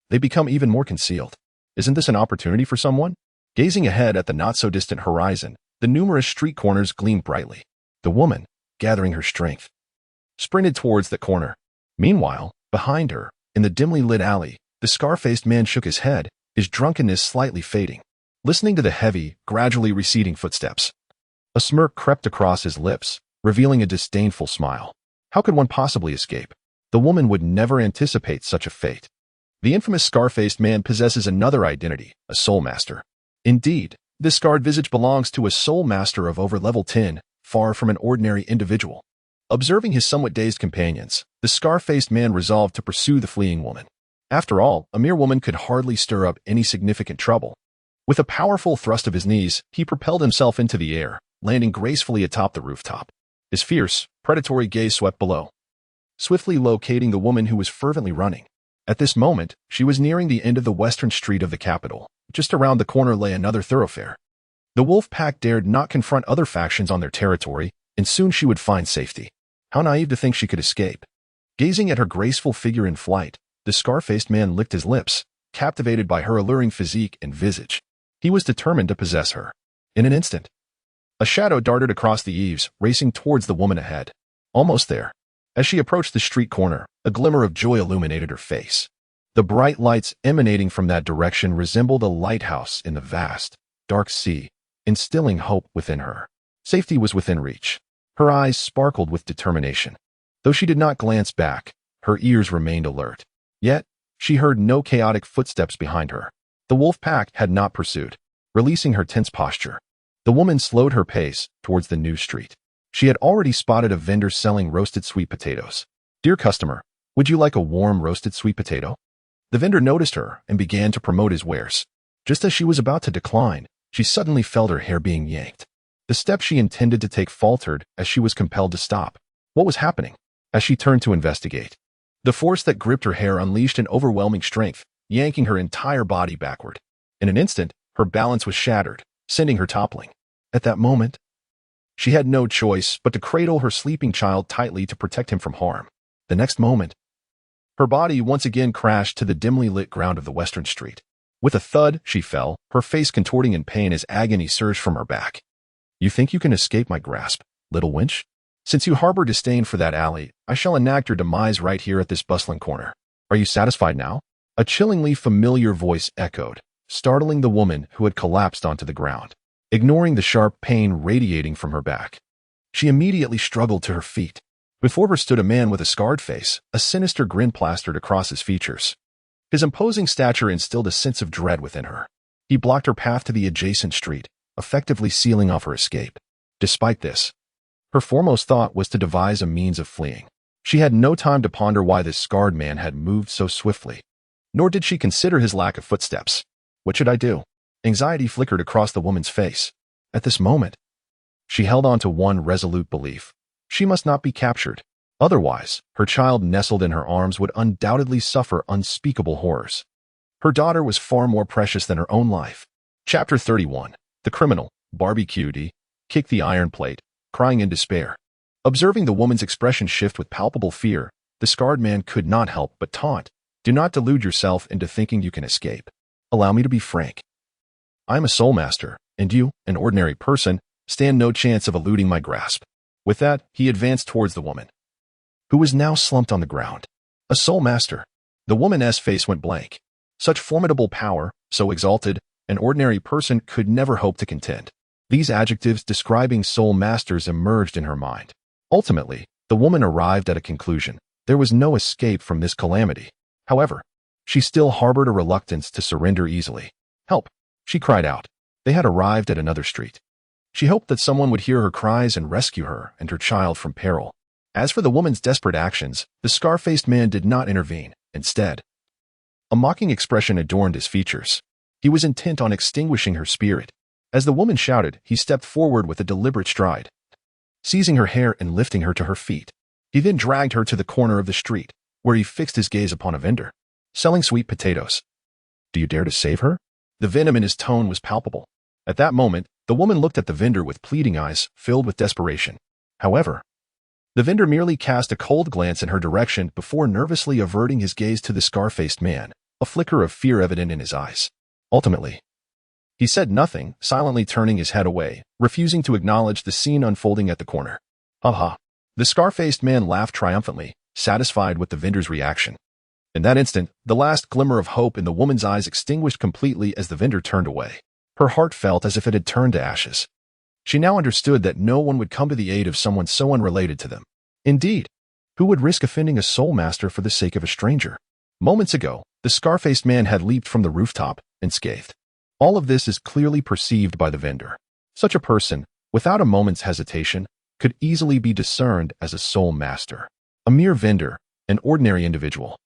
they become even more concealed. Isn't this an opportunity for someone? Gazing ahead at the not-so-distant horizon, the numerous street corners gleamed brightly. The woman, gathering her strength, sprinted towards the corner. Meanwhile, behind her, in the dimly lit alley, the scar-faced man shook his head, his drunkenness slightly fading. Listening to the heavy, gradually receding footsteps, a smirk crept across his lips, revealing a disdainful smile. How could one possibly escape? The woman would never anticipate such a fate. The infamous scar-faced man possesses another identity, a soul master. Indeed, this scarred visage belongs to a soul master of over level 10, far from an ordinary individual. Observing his somewhat dazed companions, the scar-faced man resolved to pursue the fleeing woman. After all, a mere woman could hardly stir up any significant trouble. With a powerful thrust of his knees, he propelled himself into the air, landing gracefully atop the rooftop. His fierce, predatory gaze swept below, swiftly locating the woman who was fervently running. At this moment, she was nearing the end of the western street of the capital. Just around the corner lay another thoroughfare. The wolf pack dared not confront other factions on their territory, and soon she would find safety. How naive to think she could escape. Gazing at her graceful figure in flight, the scar-faced man licked his lips, captivated by her alluring physique and visage. He was determined to possess her. In an instant, a shadow darted across the eaves, racing towards the woman ahead. Almost there. As she approached the street corner, a glimmer of joy illuminated her face. The bright lights emanating from that direction resembled a lighthouse in the vast, dark sea, instilling hope within her. Safety was within reach. Her eyes sparkled with determination. Though she did not glance back, her ears remained alert. Yet, she heard no chaotic footsteps behind her. The wolf pack had not pursued. Releasing her tense posture, the woman slowed her pace towards the new street. She had already spotted a vendor selling roasted sweet potatoes. "Dear customer, would you like a warm roasted sweet potato?" The vendor noticed her and began to promote his wares. Just as she was about to decline, she suddenly felt her hair being yanked. The step she intended to take faltered as she was compelled to stop. What was happening? As she turned to investigate, the force that gripped her hair unleashed an overwhelming strength, yanking her entire body backward. In an instant, her balance was shattered, sending her toppling. At that moment, she had no choice but to cradle her sleeping child tightly to protect him from harm. The next moment, her body once again crashed to the dimly lit ground of the western street. With a thud, she fell, her face contorting in pain as agony surged from her back. "You think you can escape my grasp, little wench? Since you harbor disdain for that alley, I shall enact your demise right here at this bustling corner. Are you satisfied now?" A chillingly familiar voice echoed, startling the woman who had collapsed onto the ground. Ignoring the sharp pain radiating from her back, she immediately struggled to her feet. Before her stood a man with a scarred face, a sinister grin plastered across his features. His imposing stature instilled a sense of dread within her. He blocked her path to the adjacent street, effectively sealing off her escape. Despite this, her foremost thought was to devise a means of fleeing. She had no time to ponder why this scarred man had moved so swiftly, nor did she consider his lack of footsteps. What should I do? Anxiety flickered across the woman's face. At this moment, she held on to one resolute belief. She must not be captured. Otherwise, her child nestled in her arms would undoubtedly suffer unspeakable horrors. Her daughter was far more precious than her own life. Chapter 31. The criminal, barbecued, kicked the iron plate, crying in despair. Observing the woman's expression shift with palpable fear, the scarred man could not help but taunt. "Do not delude yourself into thinking you can escape. Allow me to be frank. I am a soul master, and you, an ordinary person, stand no chance of eluding my grasp." With that, he advanced towards the woman, who was now slumped on the ground. A soul master. The woman's face went blank. Such formidable power, so exalted, an ordinary person could never hope to contend. These adjectives describing soul masters emerged in her mind. Ultimately, the woman arrived at a conclusion. There was no escape from this calamity. However, she still harbored a reluctance to surrender easily. "Help!" she cried out. They had arrived at another street. She hoped that someone would hear her cries and rescue her and her child from peril. As for the woman's desperate actions, the scar-faced man did not intervene. Instead, a mocking expression adorned his features. He was intent on extinguishing her spirit. As the woman shouted, he stepped forward with a deliberate stride, seizing her hair and lifting her to her feet. He then dragged her to the corner of the street, where he fixed his gaze upon a vendor selling sweet potatoes. "Do you dare to save her?" The venom in his tone was palpable. At that moment, the woman looked at the vendor with pleading eyes filled with desperation. However, the vendor merely cast a cold glance in her direction before nervously averting his gaze to the scar-faced man, a flicker of fear evident in his eyes. Ultimately, he said nothing, silently turning his head away, refusing to acknowledge the scene unfolding at the corner. "Ha ha." The scar-faced man laughed triumphantly, satisfied with the vendor's reaction. In that instant, the last glimmer of hope in the woman's eyes extinguished completely as the vendor turned away. Her heart felt as if it had turned to ashes. She now understood that no one would come to the aid of someone so unrelated to them. Indeed, who would risk offending a soul master for the sake of a stranger? Moments ago, the scar-faced man had leaped from the rooftop, unscathed. All of this is clearly perceived by the vendor. Such a person, without a moment's hesitation, could easily be discerned as a soul master. A mere vendor, an ordinary individual,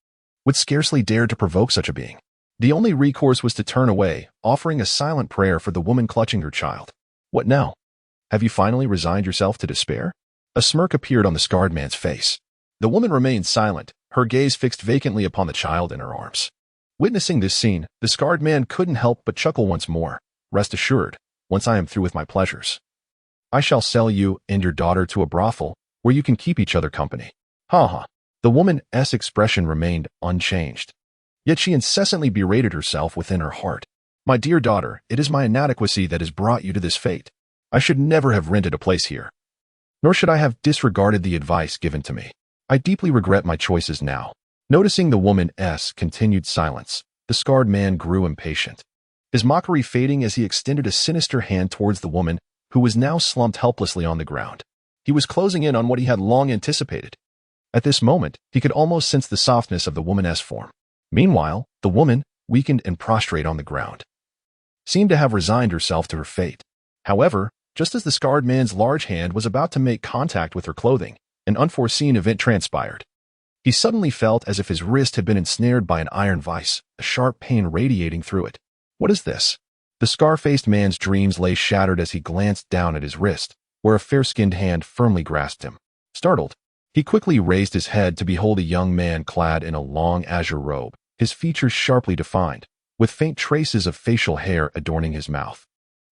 would scarcely dare to provoke such a being. The only recourse was to turn away, offering a silent prayer for the woman clutching her child. "What now? Have you finally resigned yourself to despair?" A smirk appeared on the scarred man's face. The woman remained silent, her gaze fixed vacantly upon the child in her arms. Witnessing this scene, the scarred man couldn't help but chuckle once more. "Rest assured, once I am through with my pleasures, I shall sell you and your daughter to a brothel where you can keep each other company." Ha ha. The woman's expression remained unchanged. Yet she incessantly berated herself within her heart. "My dear daughter, it is my inadequacy that has brought you to this fate. I should never have rented a place here. Nor should I have disregarded the advice given to me. I deeply regret my choices now." Noticing the woman's continued silence, the scarred man grew impatient, his mockery fading as he extended a sinister hand towards the woman, who was now slumped helplessly on the ground. He was closing in on what he had long anticipated. At this moment, he could almost sense the softness of the woman's form. Meanwhile, the woman, weakened and prostrate on the ground, seemed to have resigned herself to her fate. However, Just as the scarred man's large hand was about to make contact with her clothing, an unforeseen event transpired. He suddenly felt as if his wrist had been ensnared by an iron vice, a sharp pain radiating through it. What is this? The scar-faced man's dreams lay shattered as he glanced down at his wrist, where a fair-skinned hand firmly grasped him. Startled, he quickly raised his head to behold a young man clad in a long azure robe, his features sharply defined, with faint traces of facial hair adorning his mouth.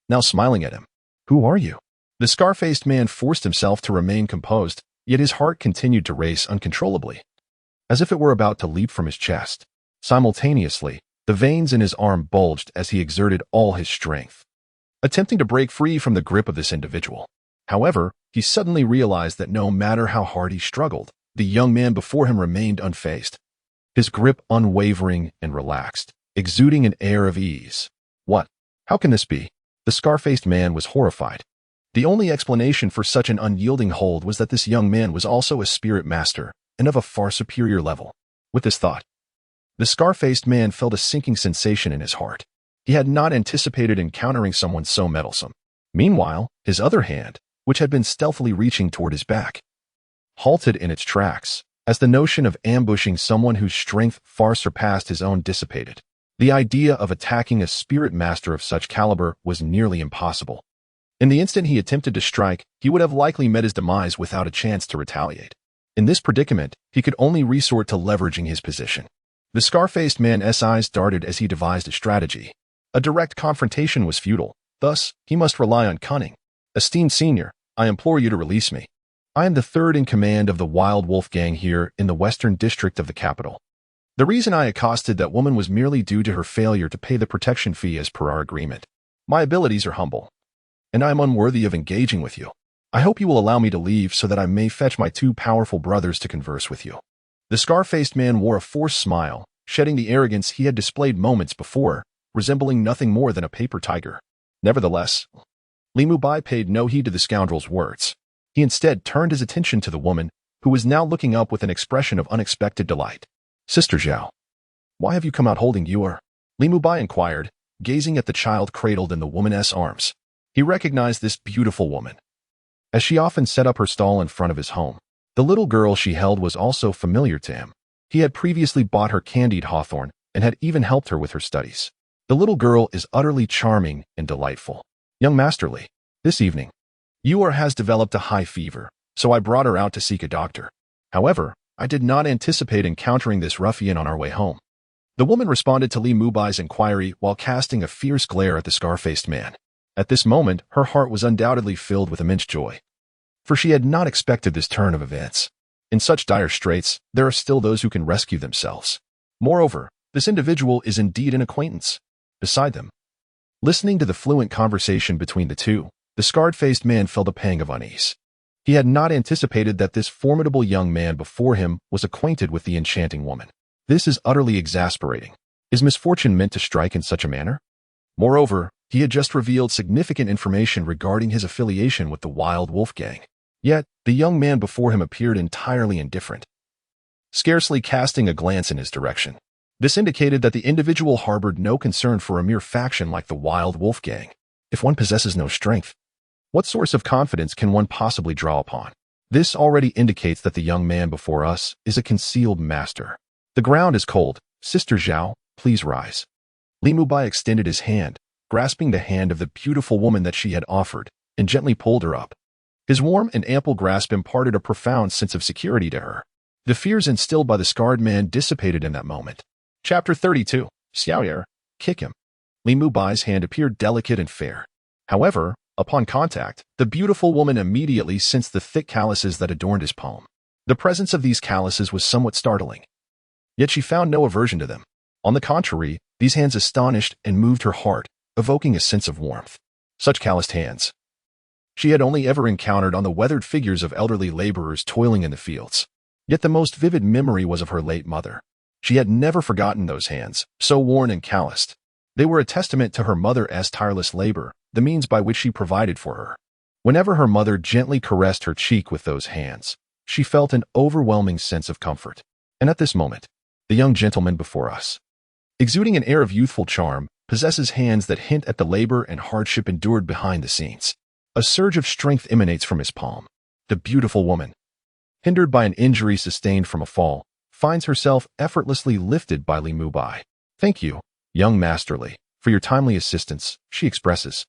Now smiling at him. Who are you? The scar-faced man forced himself to remain composed, yet his heart continued to race uncontrollably, as if it were about to leap from his chest. Simultaneously, the veins in his arm bulged as he exerted all his strength, attempting to break free from the grip of this individual. However, he suddenly realized that no matter how hard he struggled, the young man before him remained unfazed, his grip unwavering and relaxed, exuding an air of ease. What? How can this be? The scar-faced man was horrified. The only explanation for such an unyielding hold was that this young man was also a spirit master, and of a far superior level. With this thought, the scar-faced man felt a sinking sensation in his heart. He had not anticipated encountering someone so meddlesome. Meanwhile, his other hand, which had been stealthily reaching toward his back, halted in its tracks, as the notion of ambushing someone whose strength far surpassed his own dissipated. The idea of attacking a spirit master of such caliber was nearly impossible. In the instant he attempted to strike, he would have likely met his demise without a chance to retaliate. In this predicament, he could only resort to leveraging his position. The scar-faced man's eyes darted as he devised a strategy. A direct confrontation was futile, thus, he must rely on cunning. Esteemed senior, I implore you to release me. I am the third in command of the Wild Wolf Gang here in the western district of the capital. The reason I accosted that woman was merely due to her failure to pay the protection fee as per our agreement. My abilities are humble, and I am unworthy of engaging with you. I hope you will allow me to leave so that I may fetch my two powerful brothers to converse with you. The scar-faced man wore a forced smile, shedding the arrogance he had displayed moments before, resembling nothing more than a paper tiger. Nevertheless, Li Mubai paid no heed to the scoundrel's words. He instead turned his attention to the woman, who was now looking up with an expression of unexpected delight. Sister Zhao, why have you come out holding your? Li Mubai inquired, gazing at the child cradled in the woman's arms. He recognized this beautiful woman, as she often set up her stall in front of his home. The little girl she held was also familiar to him. He had previously bought her candied hawthorn and had even helped her with her studies. The little girl is utterly charming and delightful. Young Master Li, this evening, Yuer has developed a high fever, so I brought her out to seek a doctor. However, I did not anticipate encountering this ruffian on our way home. The woman responded to Li Mubai's inquiry while casting a fierce glare at the scar-faced man. At this moment, her heart was undoubtedly filled with immense joy, for she had not expected this turn of events. In such dire straits, there are still those who can rescue themselves. Moreover, this individual is indeed an acquaintance. Beside them, listening to the fluent conversation between the two, the scarred-faced man felt a pang of unease. He had not anticipated that this formidable young man before him was acquainted with the enchanting woman. This is utterly exasperating. Is misfortune meant to strike in such a manner? Moreover, he had just revealed significant information regarding his affiliation with the Wild Wolf Gang. Yet, the young man before him appeared entirely indifferent, scarcely casting a glance in his direction. This indicated that the individual harbored no concern for a mere faction like the Wild Wolf Gang. If one possesses no strength, what source of confidence can one possibly draw upon? This already indicates that the young man before us is a concealed master. The ground is cold. Sister Zhao, please rise. Li Mubai extended his hand, grasping the hand of the beautiful woman that she had offered, and gently pulled her up. His warm and ample grasp imparted a profound sense of security to her. The fears instilled by the scarred man dissipated in that moment. Chapter 32. Xiaoyer, kick him. Li Mubai's hand appeared delicate and fair. However, upon contact, the beautiful woman immediately sensed the thick calluses that adorned his palm. The presence of these calluses was somewhat startling, yet she found no aversion to them. On the contrary, these hands astonished and moved her heart, evoking a sense of warmth. Such calloused hands she had only ever encountered on the weathered figures of elderly laborers toiling in the fields. Yet the most vivid memory was of her late mother. She had never forgotten those hands, so worn and calloused. They were a testament to her mother's tireless labor, the means by which she provided for her. Whenever her mother gently caressed her cheek with those hands, she felt an overwhelming sense of comfort. And at this moment, the young gentleman before us, exuding an air of youthful charm, possesses hands that hint at the labor and hardship endured behind the scenes. A surge of strength emanates from his palm. The beautiful woman, hindered by an injury sustained from a fall, finds herself effortlessly lifted by Li Mubai. "Thank you, young masterly, for your timely assistance," she expresses.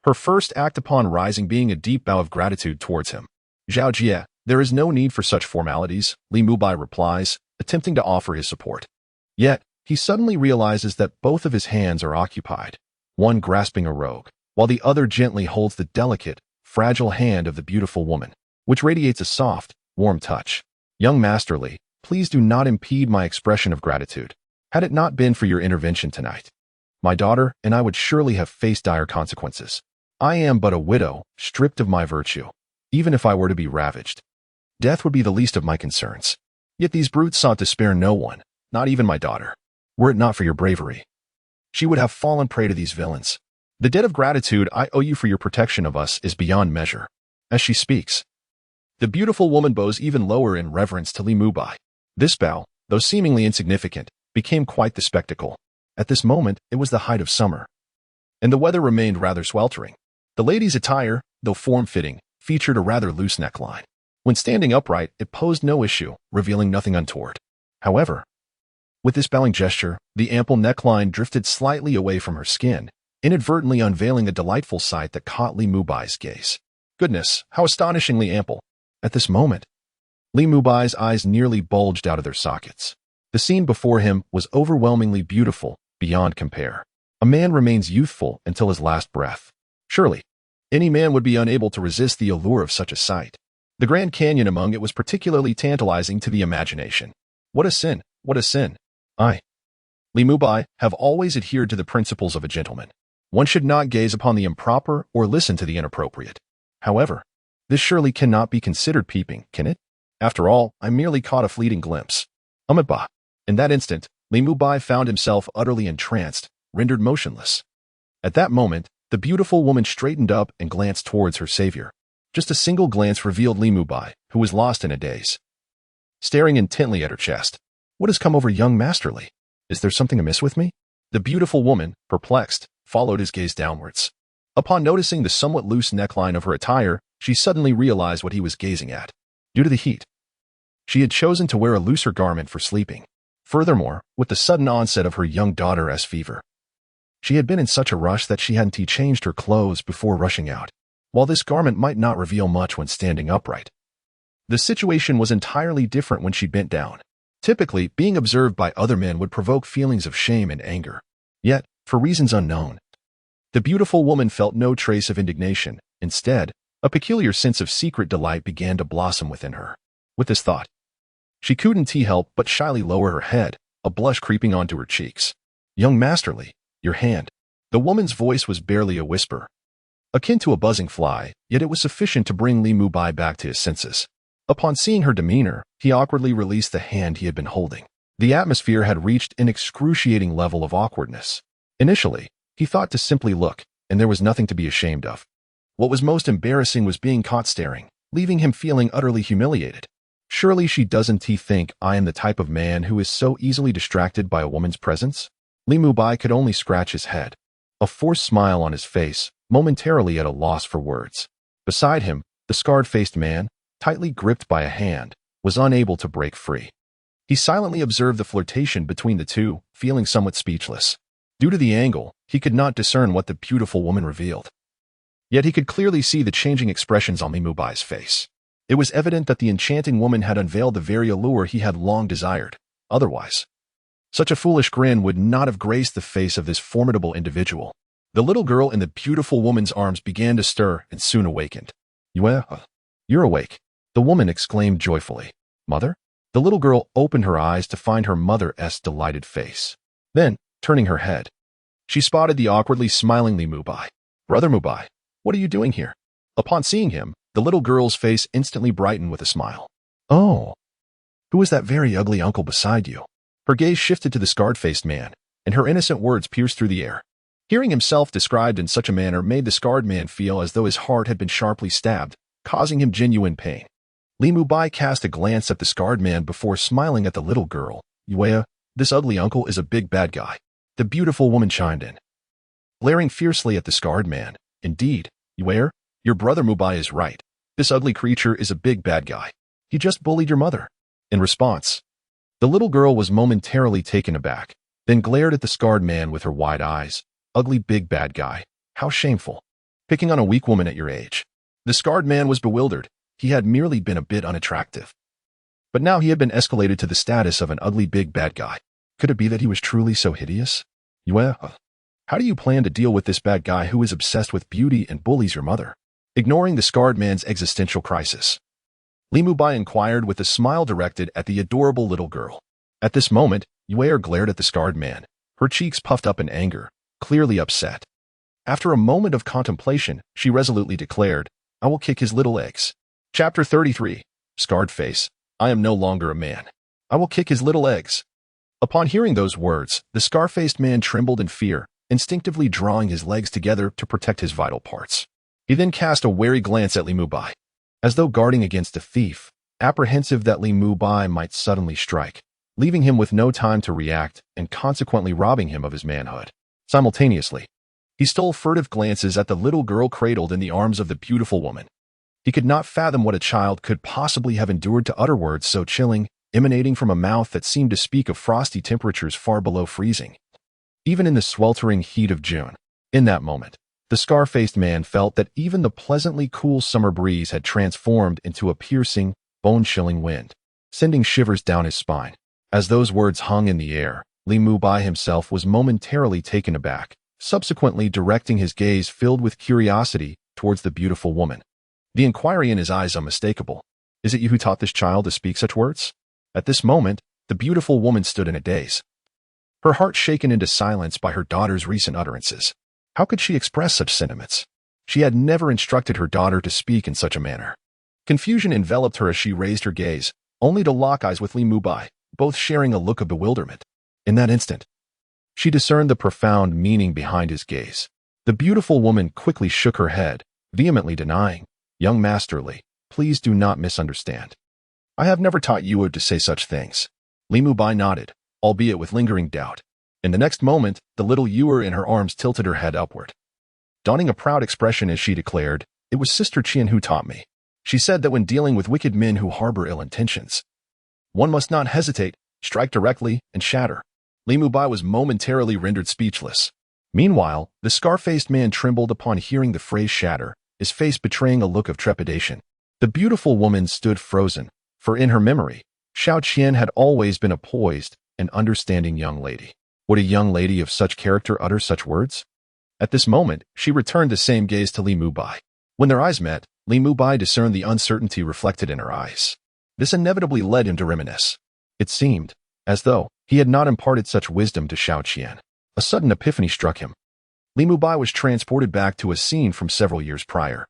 Her first act upon rising being a deep bow of gratitude towards him. "Zhao Jie, there is no need for such formalities," Li Mubai replies, attempting to offer his support. Yet, he suddenly realizes that both of his hands are occupied, one grasping a rogue, while the other gently holds the delicate, fragile hand of the beautiful woman, which radiates a soft, warm touch. "Young masterly, please do not impede my expression of gratitude. Had it not been for your intervention tonight, my daughter and I would surely have faced dire consequences. I am but a widow, stripped of my virtue. Even if I were to be ravaged, death would be the least of my concerns. Yet these brutes sought to spare no one, not even my daughter. Were it not for your bravery, she would have fallen prey to these villains. The debt of gratitude I owe you for your protection of us is beyond measure." As she speaks, the beautiful woman bows even lower in reverence to Li Mubai. This bow, though seemingly insignificant, became quite the spectacle. At this moment, it was the height of summer, and the weather remained rather sweltering. The lady's attire, though form-fitting, featured a rather loose neckline. When standing upright, it posed no issue, revealing nothing untoward. However, with this bowing gesture, the ample neckline drifted slightly away from her skin, inadvertently unveiling a delightful sight that caught Li Mubai's gaze. Goodness, how astonishingly ample! At this moment, Li Mubai's eyes nearly bulged out of their sockets. The scene before him was overwhelmingly beautiful, beyond compare. A man remains youthful until his last breath. Surely, any man would be unable to resist the allure of such a sight. The Grand Canyon among it was particularly tantalizing to the imagination. What a sin! What a sin! I, Li Mubai, have always adhered to the principles of a gentleman. One should not gaze upon the improper or listen to the inappropriate. However, this surely cannot be considered peeping, can it? After all, I merely caught a fleeting glimpse. Bah! In that instant, Li Mubai found himself utterly entranced, rendered motionless. At that moment, the beautiful woman straightened up and glanced towards her savior. Just a single glance revealed Li Mubai, who was lost in a daze, staring intently at her chest. "What has come over young masterly? Is there something amiss with me?" The beautiful woman, perplexed, followed his gaze downwards. Upon noticing the somewhat loose neckline of her attire, she suddenly realized what he was gazing at. Due to the heat, she had chosen to wear a looser garment for sleeping. Furthermore, with the sudden onset of her young daughter's fever, she had been in such a rush that she hadn't changed her clothes before rushing out. While this garment might not reveal much when standing upright, the situation was entirely different when she bent down. Typically, being observed by other men would provoke feelings of shame and anger. Yet, for reasons unknown, the beautiful woman felt no trace of indignation. Instead, a peculiar sense of secret delight began to blossom within her. With this thought, she couldn't help but shyly lower her head, a blush creeping onto her cheeks. "Young masterly, your hand." The woman's voice was barely a whisper, akin to a buzzing fly, yet it was sufficient to bring Li Mubai back to his senses. Upon seeing her demeanor, he awkwardly released the hand he had been holding. The atmosphere had reached an excruciating level of awkwardness. Initially, he thought to simply look, and there was nothing to be ashamed of. What was most embarrassing was being caught staring, leaving him feeling utterly humiliated. Surely she doesn't think I am the type of man who is so easily distracted by a woman's presence? Li Mubai could only scratch his head, a forced smile on his face, momentarily at a loss for words. Beside him, the scarred-faced man, tightly gripped by a hand, was unable to break free. He silently observed the flirtation between the two, feeling somewhat speechless. Due to the angle, he could not discern what the beautiful woman revealed. Yet he could clearly see the changing expressions on Li Mubai's face. It was evident that the enchanting woman had unveiled the very allure he had long desired. Otherwise, such a foolish grin would not have graced the face of this formidable individual. The little girl in the beautiful woman's arms began to stir and soon awakened. You're awake," the woman exclaimed joyfully. "Mother?" The little girl opened her eyes to find her mother's delighted face. Then, turning her head, she spotted the awkwardly smiling Li Mubai. "Brother Mubai, what are you doing here?" Upon seeing him, the little girl's face instantly brightened with a smile. "Oh, who is that very ugly uncle beside you?" Her gaze shifted to the scarred-faced man, and her innocent words pierced through the air. Hearing himself described in such a manner made the scarred man feel as though his heart had been sharply stabbed, causing him genuine pain. Li Mubai cast a glance at the scarred man before smiling at the little girl. This ugly uncle is a big bad guy," the beautiful woman chimed in, glaring fiercely at the scarred man. "Indeed, Your brother Mu Bai is right. This ugly creature is a big bad guy. He just bullied your mother." In response, the little girl was momentarily taken aback, then glared at the scarred man with her wide eyes. "Ugly big bad guy. How shameful. Picking on a weak woman at your age." The scarred man was bewildered. He had merely been a bit unattractive. But now he had been escalated to the status of an ugly big bad guy. Could it be that he was truly so hideous? Well, how do you plan to deal with this bad guy who is obsessed with beauty and bullies your mother? Ignoring the scarred man's existential crisis, Li Mubai inquired with a smile directed at the adorable little girl. At this moment, Yue glared at the scarred man, her cheeks puffed up in anger, clearly upset. After a moment of contemplation, she resolutely declared, "I will kick his little eggs." Chapter 33. Scarred Face. I am no longer a man. I will kick his little eggs. Upon hearing those words, the scar-faced man trembled in fear, instinctively drawing his legs together to protect his vital parts. He then cast a wary glance at Li Mubai, as though guarding against a thief, apprehensive that Li Mubai might suddenly strike, leaving him with no time to react and consequently robbing him of his manhood. Simultaneously, he stole furtive glances at the little girl cradled in the arms of the beautiful woman. He could not fathom what a child could possibly have endured to utter words so chilling, emanating from a mouth that seemed to speak of frosty temperatures far below freezing. Even in the sweltering heat of June, in that moment, the scar-faced man felt that even the pleasantly cool summer breeze had transformed into a piercing, bone-chilling wind, sending shivers down his spine. As those words hung in the air, Li Mubai himself was momentarily taken aback, subsequently directing his gaze filled with curiosity towards the beautiful woman. The inquiry in his eyes unmistakable. "Is it you who taught this child to speak such words?" At this moment, the beautiful woman stood in a daze, her heart shaken into silence by her daughter's recent utterances. How could she express such sentiments? She had never instructed her daughter to speak in such a manner. Confusion enveloped her as she raised her gaze, only to lock eyes with Li Mubai, both sharing a look of bewilderment. In that instant, she discerned the profound meaning behind his gaze. The beautiful woman quickly shook her head, vehemently denying, "Young Master Li, please do not misunderstand. I have never taught you to say such things." Li Mubai nodded, albeit with lingering doubt. In the next moment, the little Ewer in her arms tilted her head upward, donning a proud expression as she declared, "It was Sister Qian who taught me. She said that when dealing with wicked men who harbor ill intentions, one must not hesitate, strike directly, and shatter." Li Mubai was momentarily rendered speechless. Meanwhile, the scar-faced man trembled upon hearing the phrase shatter, his face betraying a look of trepidation. The beautiful woman stood frozen, for in her memory, Xiao Qian had always been a poised and understanding young lady. Would a young lady of such character utter such words? At this moment, she returned the same gaze to Li Mubai. When their eyes met, Li Mubai discerned the uncertainty reflected in her eyes. This inevitably led him to reminisce. It seemed as though he had not imparted such wisdom to Xiao Qian. A sudden epiphany struck him. Li Mubai was transported back to a scene from several years prior,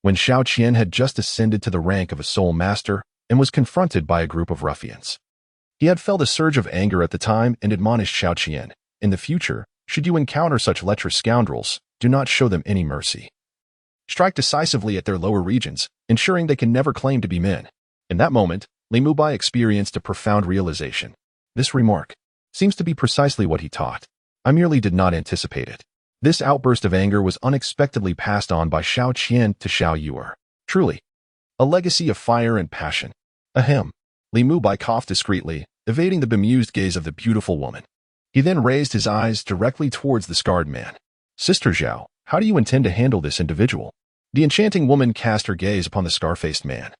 when Xiao Qian had just ascended to the rank of a soul master and was confronted by a group of ruffians. He had felt a surge of anger at the time and admonished Xiao Qian, "In the future, should you encounter such lecherous scoundrels, do not show them any mercy. Strike decisively at their lower regions, ensuring they can never claim to be men." In that moment, Li Mubai experienced a profound realization. This remark seems to be precisely what he taught. I merely did not anticipate it. This outburst of anger was unexpectedly passed on by Xiao Qian to Xiao Yuer. Truly, a legacy of fire and passion. Ahem. Li Mubai coughed discreetly, evading the bemused gaze of the beautiful woman. He then raised his eyes directly towards the scarred man. "Sister Zhao, how do you intend to handle this individual?" The enchanting woman cast her gaze upon the scar-faced man,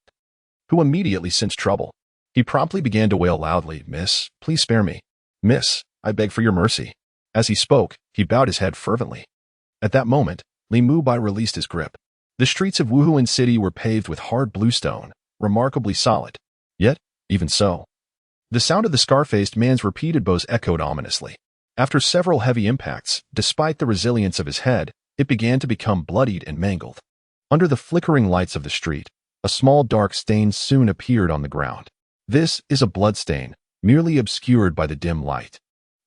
who immediately sensed trouble. He promptly began to wail loudly, "Miss, please spare me. Miss, I beg for your mercy." As he spoke, he bowed his head fervently. At that moment, Li Mubai released his grip. The streets of Wuhuan City were paved with hard blue stone, remarkably solid. Yet, even so, the sound of the scar-faced man's repeated bows echoed ominously. After several heavy impacts, despite the resilience of his head, it began to become bloodied and mangled. Under the flickering lights of the street, a small dark stain soon appeared on the ground. This is a blood stain, merely obscured by the dim light,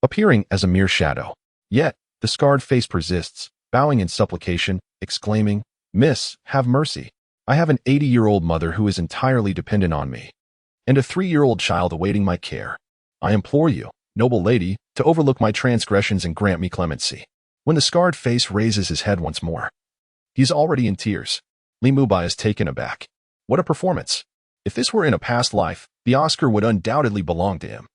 appearing as a mere shadow. Yet, the scarred face persists, bowing in supplication, exclaiming, "Miss, have mercy. I have an 80-year-old mother who is entirely dependent on me, and a 3-year-old child awaiting my care. I implore you, noble lady, to overlook my transgressions and grant me clemency." When the scarred face raises his head once more, he is already in tears. Li Mubai is taken aback. What a performance. If this were in a past life, the Oscar would undoubtedly belong to him.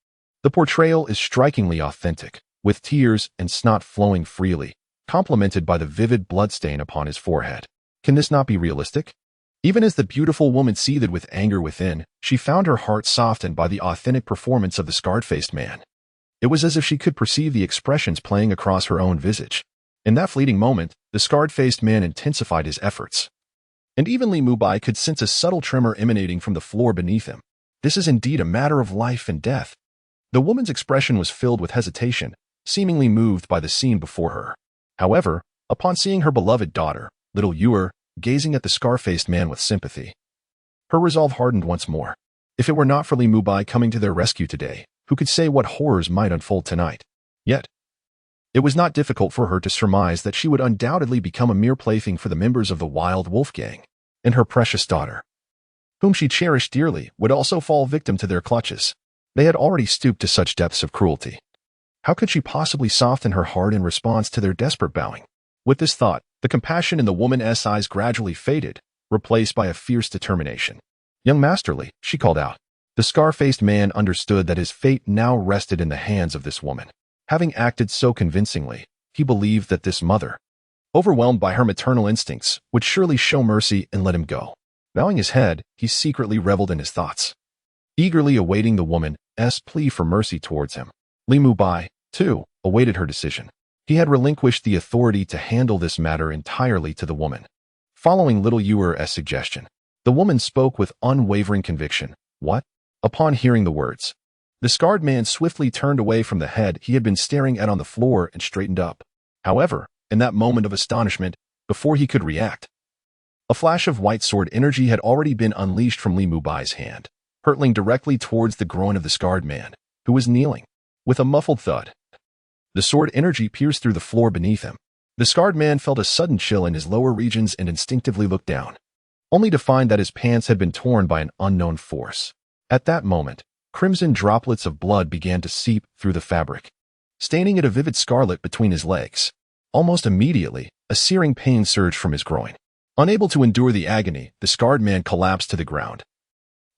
The portrayal is strikingly authentic, with tears and snot flowing freely, complemented by the vivid bloodstain upon his forehead. Can this not be realistic? Even as the beautiful woman seethed with anger within, she found her heart softened by the authentic performance of the scarred-faced man. It was as if she could perceive the expressions playing across her own visage. In that fleeting moment, the scarred-faced man intensified his efforts. And even Li Mubai could sense a subtle tremor emanating from the floor beneath him. This is indeed a matter of life and death. The woman's expression was filled with hesitation, seemingly moved by the scene before her. However, upon seeing her beloved daughter, little Yuer, gazing at the scar-faced man with sympathy, her resolve hardened once more. If it were not for Li Mubai coming to their rescue today, who could say what horrors might unfold tonight? Yet, it was not difficult for her to surmise that she would undoubtedly become a mere plaything for the members of the wild wolf gang, and her precious daughter, whom she cherished dearly, would also fall victim to their clutches. They had already stooped to such depths of cruelty. How could she possibly soften her heart in response to their desperate bowing? With this thought, the compassion in the woman's eyes gradually faded, replaced by a fierce determination. "Young Masterly," she called out. The scar-faced man understood that his fate now rested in the hands of this woman. Having acted so convincingly, he believed that this mother, overwhelmed by her maternal instincts, would surely show mercy and let him go. Bowing his head, he secretly reveled in his thoughts, eagerly awaiting the woman's plea for mercy towards him. Li Mubai, too, awaited her decision. He had relinquished the authority to handle this matter entirely to the woman. Following little Yuer's suggestion, the woman spoke with unwavering conviction. "What?" Upon hearing the words, the scarred man swiftly turned away from the head he had been staring at on the floor and straightened up. However, in that moment of astonishment, before he could react, a flash of white sword energy had already been unleashed from Li Mubai's hand, hurtling directly towards the groin of the scarred man, who was kneeling. With a muffled thud, the sword energy pierced through the floor beneath him. The scarred man felt a sudden chill in his lower regions and instinctively looked down, only to find that his pants had been torn by an unknown force. At that moment, crimson droplets of blood began to seep through the fabric, staining it a vivid scarlet between his legs. Almost immediately, a searing pain surged from his groin. Unable to endure the agony, the scarred man collapsed to the ground,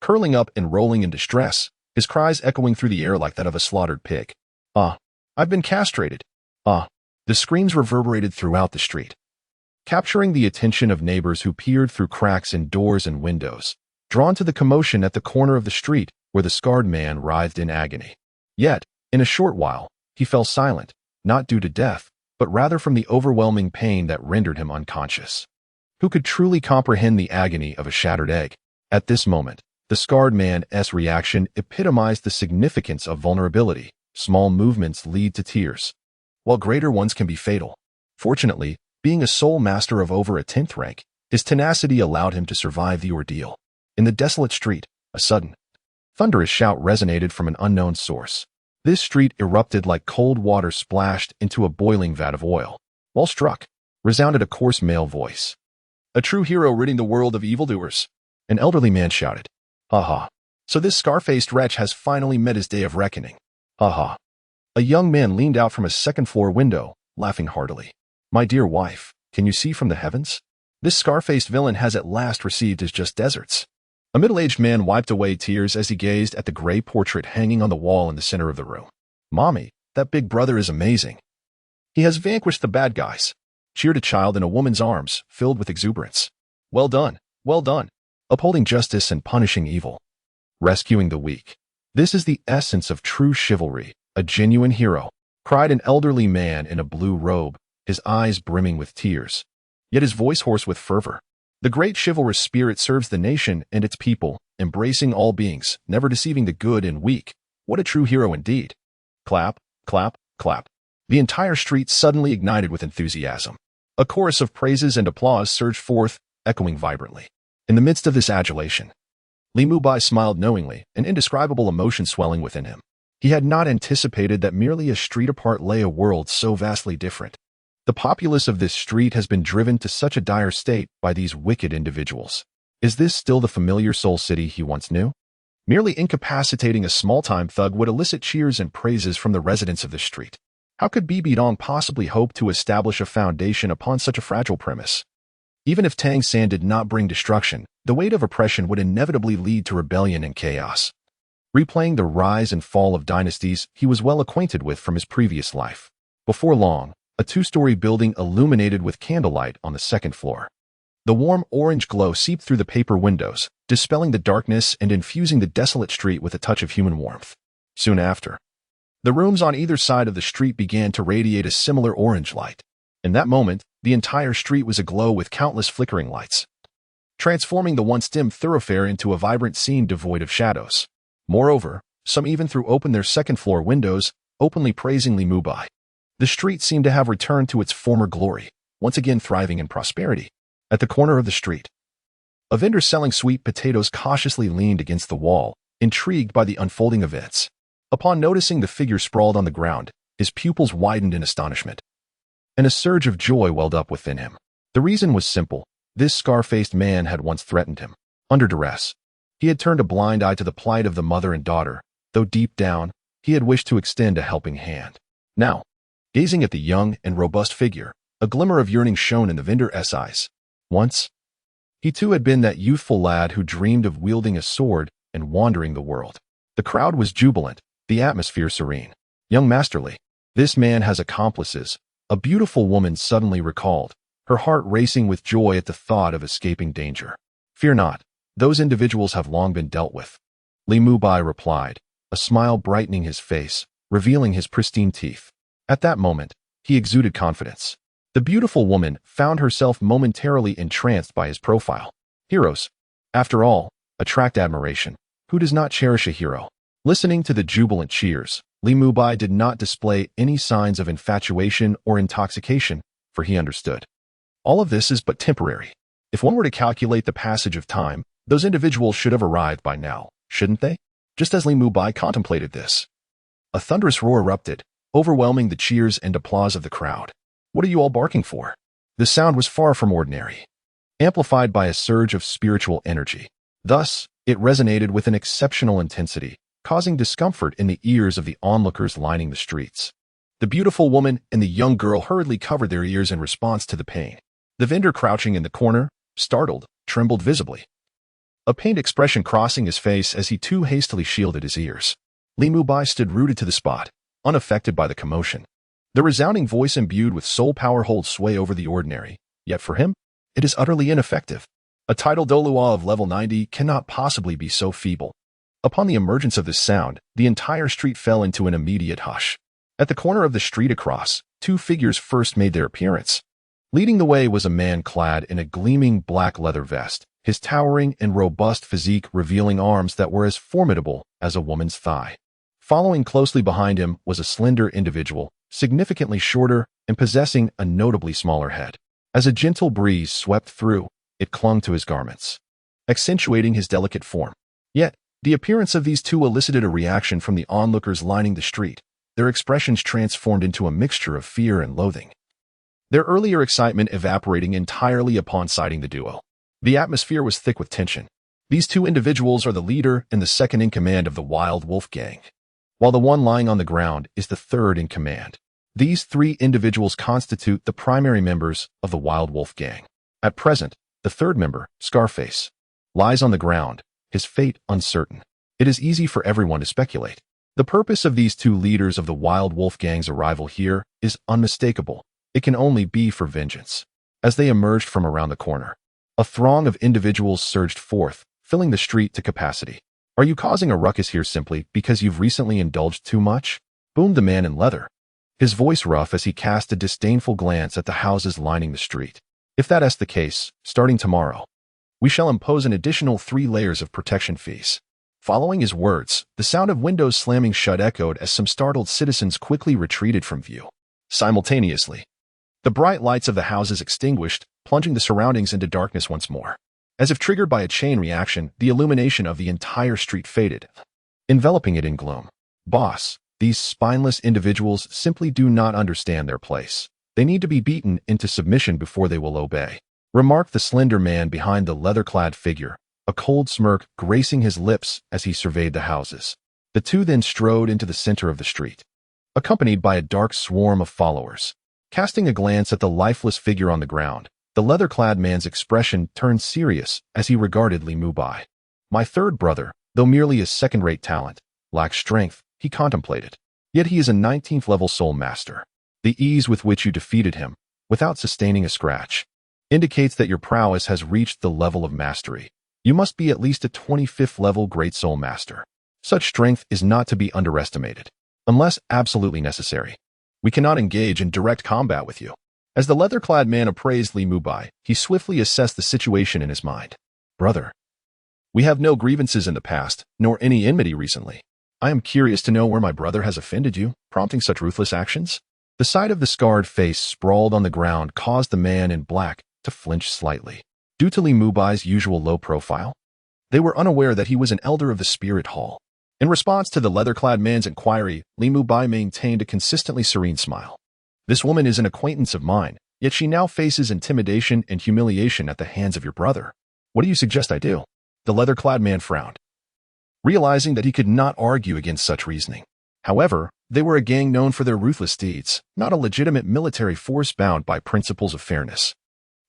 curling up and rolling in distress, his cries echoing through the air like that of a slaughtered pig. "Ah, I've been castrated. Ah." The screams reverberated throughout the street, capturing the attention of neighbors who peered through cracks in doors and windows, drawn to the commotion at the corner of the street where the scarred man writhed in agony. Yet, in a short while, he fell silent, not due to death, but rather from the overwhelming pain that rendered him unconscious. Who could truly comprehend the agony of a shattered egg? At this moment, the scarred man's reaction epitomized the significance of vulnerability. Small movements lead to tears, while greater ones can be fatal. Fortunately, being a sole master of over a 10th rank, his tenacity allowed him to survive the ordeal. In the desolate street, a sudden, thunderous shout resonated from an unknown source. This street erupted like cold water splashed into a boiling vat of oil. While struck, resounded a coarse male voice. "A true hero ridding the world of evildoers," an elderly man shouted. "Ha ha. So this scar-faced wretch has finally met his day of reckoning. Ha ha." A young man leaned out from a second-floor window, laughing heartily. "My dear wife, can you see from the heavens? This scar-faced villain has at last received his just deserts." A middle-aged man wiped away tears as he gazed at the gray portrait hanging on the wall in the center of the room. "Mommy, that big brother is amazing. He has vanquished the bad guys," cheered a child in a woman's arms, filled with exuberance. "Well done, well done. Upholding justice and punishing evil. Rescuing the weak. This is the essence of true chivalry, a genuine hero," cried an elderly man in a blue robe, his eyes brimming with tears, yet his voice hoarse with fervor. "The great chivalrous spirit serves the nation and its people, embracing all beings, never deceiving the good and weak. What a true hero indeed." Clap, clap, clap. The entire street suddenly ignited with enthusiasm. A chorus of praises and applause surged forth, echoing vibrantly. In the midst of this adulation, Li Mubai smiled knowingly, an indescribable emotion swelling within him. He had not anticipated that merely a street apart lay a world so vastly different. The populace of this street has been driven to such a dire state by these wicked individuals. Is this still the familiar Soul City he once knew? Merely incapacitating a small-time thug would elicit cheers and praises from the residents of the street. How could Bibi Dong possibly hope to establish a foundation upon such a fragile premise? Even if Tang San did not bring destruction, the weight of oppression would inevitably lead to rebellion and chaos. Replaying the rise and fall of dynasties he was well acquainted with from his previous life. Before long, a two-story building illuminated with candlelight on the second floor. The warm orange glow seeped through the paper windows, dispelling the darkness and infusing the desolate street with a touch of human warmth. Soon after, the rooms on either side of the street began to radiate a similar orange light. In that moment, the entire street was aglow with countless flickering lights, transforming the once dim thoroughfare into a vibrant scene devoid of shadows. Moreover, some even threw open their second-floor windows, openly praising Li Mubai. The street seemed to have returned to its former glory, once again thriving in prosperity. At the corner of the street, a vendor selling sweet potatoes cautiously leaned against the wall, intrigued by the unfolding events. Upon noticing the figure sprawled on the ground, his pupils widened in astonishment, and a surge of joy welled up within him. The reason was simple. This scar-faced man had once threatened him. Under duress, he had turned a blind eye to the plight of the mother and daughter, though deep down, he had wished to extend a helping hand. Now, gazing at the young and robust figure, a glimmer of yearning shone in the vendor's eyes. Once, he too had been that youthful lad who dreamed of wielding a sword and wandering the world. The crowd was jubilant, the atmosphere serene. Young Masterly, this man has accomplices, a beautiful woman suddenly recalled, her heart racing with joy at the thought of escaping danger. Fear not, those individuals have long been dealt with, Li Mubai replied, a smile brightening his face, revealing his pristine teeth. At that moment, he exuded confidence. The beautiful woman found herself momentarily entranced by his profile. Heroes, after all, attract admiration. Who does not cherish a hero? Listening to the jubilant cheers, Li Mubai did not display any signs of infatuation or intoxication, for he understood. All of this is but temporary. If one were to calculate the passage of time, those individuals should have arrived by now, shouldn't they? Just as Li Mubai contemplated this, a thunderous roar erupted, overwhelming the cheers and applause of the crowd. What are you all barking for? The sound was far from ordinary, amplified by a surge of spiritual energy. Thus, it resonated with an exceptional intensity, causing discomfort in the ears of the onlookers lining the streets. The beautiful woman and the young girl hurriedly covered their ears in response to the pain. The vendor crouching in the corner, startled, trembled visibly, a pained expression crossing his face as he too hastily shielded his ears. Li Mubai stood rooted to the spot, unaffected by the commotion. The resounding voice imbued with soul power holds sway over the ordinary, yet for him, it is utterly ineffective. A tidal Douluo of level 90 cannot possibly be so feeble. Upon the emergence of this sound, the entire street fell into an immediate hush. At the corner of the street across, two figures first made their appearance. Leading the way was a man clad in a gleaming black leather vest, his towering and robust physique revealing arms that were as formidable as a woman's thigh. Following closely behind him was a slender individual, significantly shorter and possessing a notably smaller head. As a gentle breeze swept through, it clung to his garments, accentuating his delicate form. Yet, the appearance of these two elicited a reaction from the onlookers lining the street, their expressions transformed into a mixture of fear and loathing, their earlier excitement evaporating entirely upon sighting the duo. The atmosphere was thick with tension. These two individuals are the leader and the second in command of the Wild Wolf Gang, while the one lying on the ground is the third in command. These three individuals constitute the primary members of the Wild Wolf Gang. At present, the third member, Scarface, lies on the ground, his fate uncertain. It is easy for everyone to speculate. The purpose of these two leaders of the Wild Wolf Gang's arrival here is unmistakable. It can only be for vengeance. As they emerged from around the corner, a throng of individuals surged forth, filling the street to capacity. Are you causing a ruckus here simply because you've recently indulged too much? Boomed the man in leather, his voice rough as he cast a disdainful glance at the houses lining the street. If that is the case, starting tomorrow, we shall impose an additional 3 layers of protection fees. Following his words, the sound of windows slamming shut echoed as some startled citizens quickly retreated from view. Simultaneously, the bright lights of the houses extinguished, plunging the surroundings into darkness once more. As if triggered by a chain reaction, the illumination of the entire street faded, enveloping it in gloom. Boss, these spineless individuals simply do not understand their place. They need to be beaten into submission before they will obey, remarked the slender man behind the leather-clad figure, a cold smirk gracing his lips as he surveyed the houses. The two then strode into the center of the street, accompanied by a dark swarm of followers. Casting a glance at the lifeless figure on the ground, The leather-clad man's expression turned serious as he regarded Li Mubai. My third brother, though merely a second-rate talent, lacks strength, he contemplated. Yet he is a 19th level soul master. The ease with which you defeated him, without sustaining a scratch, indicates that your prowess has reached the level of mastery. You must be at least a 25th level great soul master. Such strength is not to be underestimated. Unless absolutely necessary, we cannot engage in direct combat with you. As the leather-clad man appraised Li Mubai, he swiftly assessed the situation in his mind. Brother, we have no grievances in the past, nor any enmity recently. I am curious to know where my brother has offended you, prompting such ruthless actions. The sight of the scarred face sprawled on the ground caused the man in black to flinch slightly. Due to Li Mubai's usual low profile, they were unaware that he was an elder of the spirit hall. In response to the leather-clad man's inquiry, Li Mubai maintained a consistently serene smile. This woman is an acquaintance of mine, yet she now faces intimidation and humiliation at the hands of your brother. What do you suggest I do? The leather-clad man frowned, realizing that he could not argue against such reasoning. However, they were a gang known for their ruthless deeds, not a legitimate military force bound by principles of fairness.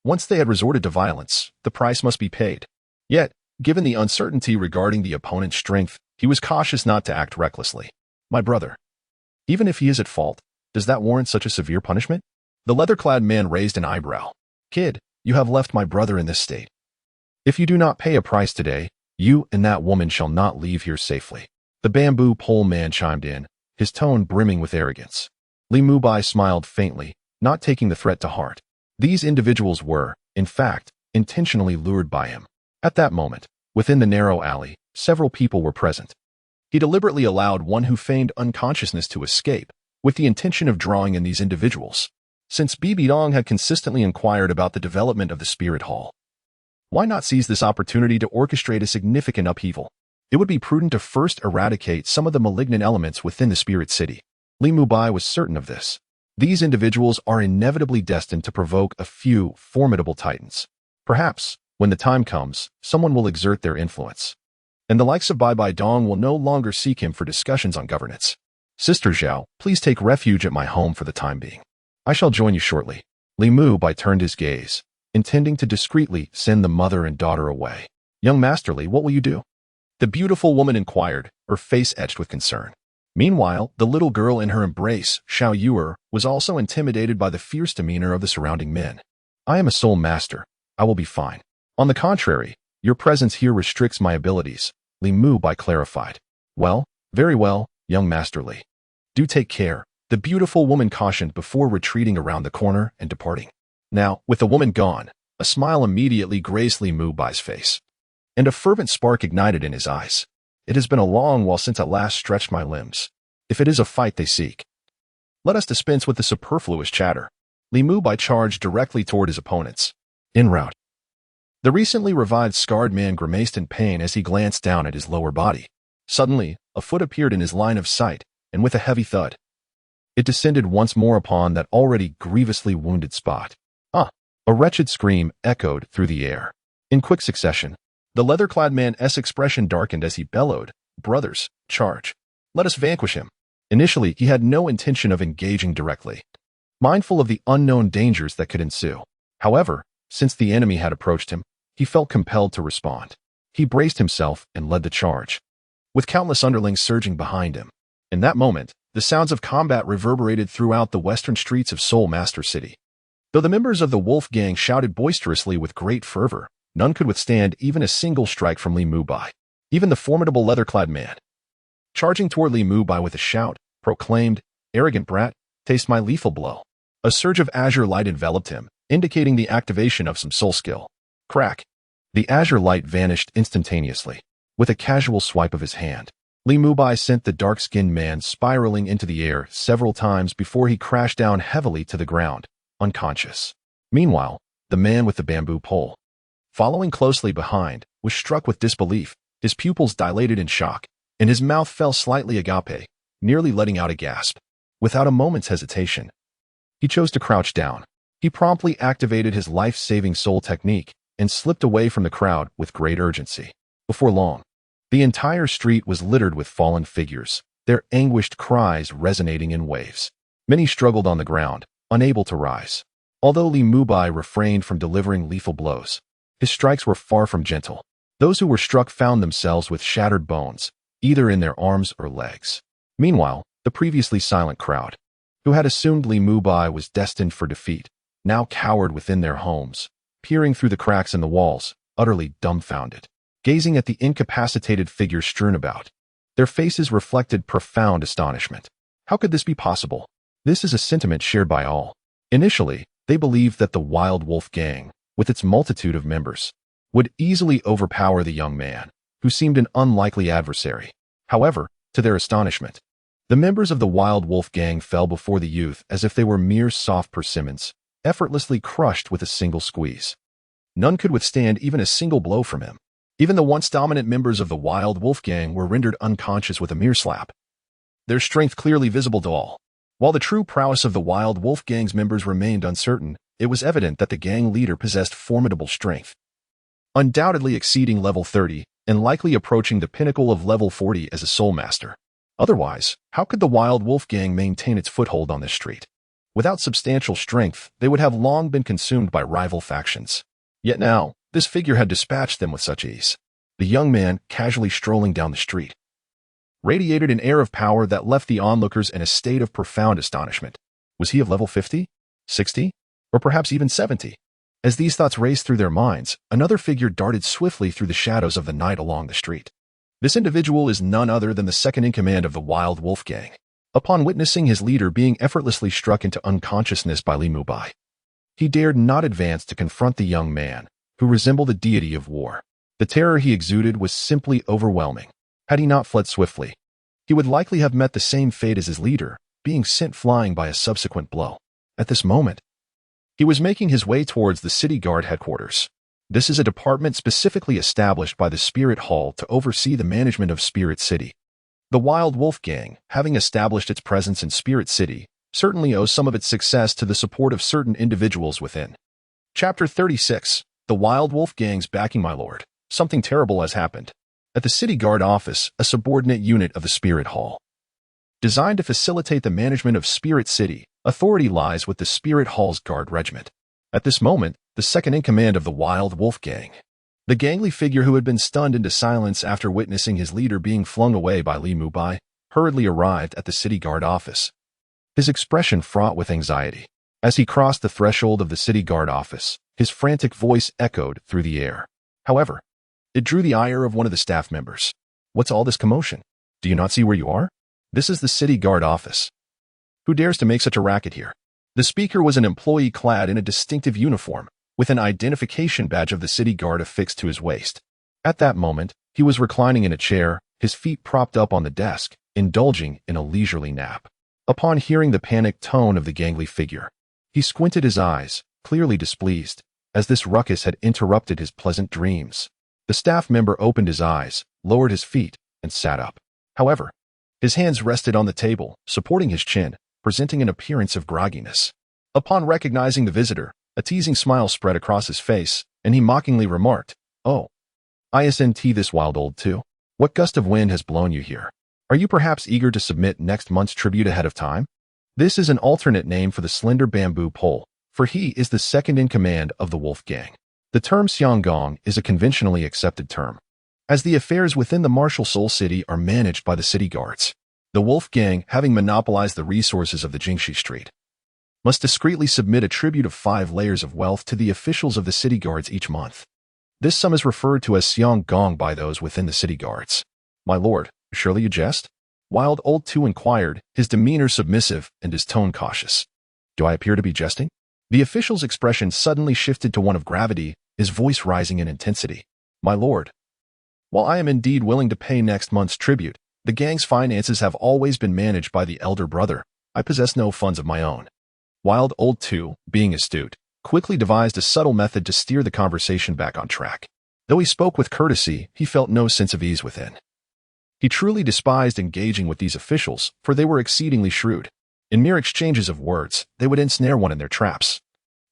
Once they had resorted to violence, the price must be paid. Yet, given the uncertainty regarding the opponent's strength, he was cautious not to act recklessly. My brother, even if he is at fault, does that warrant such a severe punishment? The leather-clad man raised an eyebrow. Kid, you have left my brother in this state. If you do not pay a price today, you and that woman shall not leave here safely. The bamboo pole man chimed in, his tone brimming with arrogance. Li Mubai smiled faintly, not taking the threat to heart. These individuals were, in fact, intentionally lured by him. At that moment, within the narrow alley, several people were present. He deliberately allowed one who feigned unconsciousness to escape, with the intention of drawing in these individuals. Since Bibi Dong had consistently inquired about the development of the spirit hall, why not seize this opportunity to orchestrate a significant upheaval? It would be prudent to first eradicate some of the malignant elements within the spirit city. Li Mubai was certain of this. These individuals are inevitably destined to provoke a few formidable titans. Perhaps, when the time comes, someone will exert their influence, and the likes of Bibi Dong will no longer seek him for discussions on governance. Sister Zhao, please take refuge at my home for the time being. I shall join you shortly. Li Mubai turned his gaze, intending to discreetly send the mother and daughter away. Young Masterly, what will you do? The beautiful woman inquired, her face etched with concern. Meanwhile, the little girl in her embrace, Xiao Yuer, was also intimidated by the fierce demeanor of the surrounding men. I am a soul master. I will be fine. On the contrary, your presence here restricts my abilities, Li Mubai clarified. Well, very well, young Master Li. Do take care, the beautiful woman cautioned before retreating around the corner and departing. Now, with the woman gone, a smile immediately graced Li Mubai's face, and a fervent spark ignited in his eyes. It has been a long while since at last stretched my limbs. If it is a fight they seek, let us dispense with the superfluous chatter. Li Mubai charged directly toward his opponents. En route. The recently revived scarred man grimaced in pain as he glanced down at his lower body. Suddenly, a foot appeared in his line of sight, and with a heavy thud, it descended once more upon that already grievously wounded spot. A wretched scream echoed through the air. In quick succession, the leather-clad man's expression darkened as he bellowed, "Brothers, charge. Let us vanquish him." Initially, he had no intention of engaging directly, mindful of the unknown dangers that could ensue. However, since the enemy had approached him, he felt compelled to respond. He braced himself and led the charge, with countless underlings surging behind him. In that moment, the sounds of combat reverberated throughout the western streets of Soul Master City. Though the members of the Wolf Gang shouted boisterously with great fervor, none could withstand even a single strike from Li Mubai. Even the formidable leather-clad man, charging toward Li Mubai with a shout, proclaimed, "Arrogant brat, taste my lethal blow." A surge of azure light enveloped him, indicating the activation of some soul skill. Crack! The azure light vanished instantaneously. With a casual swipe of his hand, Li Mubai sent the dark-skinned man spiraling into the air several times before he crashed down heavily to the ground, unconscious. Meanwhile, the man with the bamboo pole, following closely behind, was struck with disbelief. His pupils dilated in shock, and his mouth fell slightly agape, nearly letting out a gasp. Without a moment's hesitation, he chose to crouch down. He promptly activated his life-saving soul technique and slipped away from the crowd with great urgency. Before long, the entire street was littered with fallen figures, their anguished cries resonating in waves. Many struggled on the ground, unable to rise. Although Li Mubai refrained from delivering lethal blows, his strikes were far from gentle. Those who were struck found themselves with shattered bones, either in their arms or legs. Meanwhile, the previously silent crowd, who had assumed Li Mubai was destined for defeat, now cowered within their homes, peering through the cracks in the walls, utterly dumbfounded, gazing at the incapacitated figure strewn about. Their faces reflected profound astonishment. How could this be possible? This is a sentiment shared by all. Initially, they believed that the Wild Wolf gang, with its multitude of members, would easily overpower the young man, who seemed an unlikely adversary. However, to their astonishment, the members of the Wild Wolf gang fell before the youth as if they were mere soft persimmons, effortlessly crushed with a single squeeze. None could withstand even a single blow from him. Even the once dominant members of the Wild Wolf gang were rendered unconscious with a mere slap, their strength clearly visible to all. While the true prowess of the Wild Wolf gang's members remained uncertain, it was evident that the gang leader possessed formidable strength, undoubtedly exceeding level 30 and likely approaching the pinnacle of level 40 as a soul master. Otherwise, how could the Wild Wolf gang maintain its foothold on this street? Without substantial strength, they would have long been consumed by rival factions. Yet now, this figure had dispatched them with such ease. The young man, casually strolling down the street, radiated an air of power that left the onlookers in a state of profound astonishment. Was he of level 50, 60, or perhaps even 70? As these thoughts raced through their minds, another figure darted swiftly through the shadows of the night along the street. This individual is none other than the second-in-command of the Wild Wolf gang. Upon witnessing his leader being effortlessly struck into unconsciousness by Li Mubai, he dared not advance to confront the young man, who resembled a deity of war. The terror he exuded was simply overwhelming. Had he not fled swiftly, he would likely have met the same fate as his leader, being sent flying by a subsequent blow. At this moment, he was making his way towards the city guard headquarters. This is a department specifically established by the Spirit Hall to oversee the management of Spirit City. The Wild Wolf gang, having established its presence in Spirit City, certainly owes some of its success to the support of certain individuals within. Chapter 36. The Wild Wolf gang's backing, my lord. Something terrible has happened. At the City Guard office, a subordinate unit of the Spirit Hall, designed to facilitate the management of Spirit City, authority lies with the Spirit Hall's Guard Regiment. At this moment, the second-in-command of the Wild Wolf gang, the gangly figure who had been stunned into silence after witnessing his leader being flung away by Li Mubai, hurriedly arrived at the City Guard office, his expression fraught with anxiety. As he crossed the threshold of the City Guard office, his frantic voice echoed through the air. However, it drew the ire of one of the staff members. What's all this commotion? Do you not see where you are? This is the City Guard office. Who dares to make such a racket here? The speaker was an employee clad in a distinctive uniform, with an identification badge of the City Guard affixed to his waist. At that moment, he was reclining in a chair, his feet propped up on the desk, indulging in a leisurely nap. Upon hearing the panicked tone of the gangly figure, he squinted his eyes, clearly displeased, as this ruckus had interrupted his pleasant dreams. The staff member opened his eyes, lowered his feet, and sat up. However, his hands rested on the table, supporting his chin, presenting an appearance of grogginess. Upon recognizing the visitor, a teasing smile spread across his face, and he mockingly remarked, "Oh, isn't this wild old too? What gust of wind has blown you here? Are you perhaps eager to submit next month's tribute ahead of time?" This is an alternate name for the slender bamboo pole, for he is the second-in-command of the Wolf gang. The term Xianggong is a conventionally accepted term, as the affairs within the martial Soul City are managed by the city guards. The Wolf gang, having monopolized the resources of the Jingxi Street, must discreetly submit a tribute of 5 layers of wealth to the officials of the city guards each month. This sum is referred to as Xianggong by those within the city guards. "My lord, surely you jest?" Wild Old Two inquired, his demeanor submissive and his tone cautious. "Do I appear to be jesting?" The official's expression suddenly shifted to one of gravity, his voice rising in intensity. "My lord, while I am indeed willing to pay next month's tribute, the gang's finances have always been managed by the elder brother. I possess no funds of my own." Wild Old Two, being astute, quickly devised a subtle method to steer the conversation back on track. Though he spoke with courtesy, he felt no sense of ease within. He truly despised engaging with these officials, for they were exceedingly shrewd. In mere exchanges of words, they would ensnare one in their traps,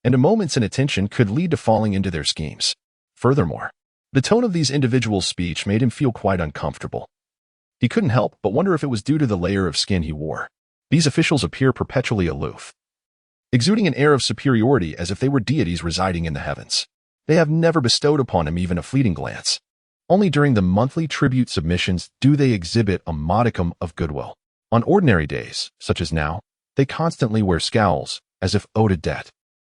and a moment's inattention could lead to falling into their schemes. Furthermore, the tone of these individuals' speech made him feel quite uncomfortable. He couldn't help but wonder if it was due to the layer of skin he wore. These officials appear perpetually aloof, exuding an air of superiority as if they were deities residing in the heavens. They have never bestowed upon him even a fleeting glance. Only during the monthly tribute submissions do they exhibit a modicum of goodwill. On ordinary days, such as now, they constantly wear scowls, as if owed a debt.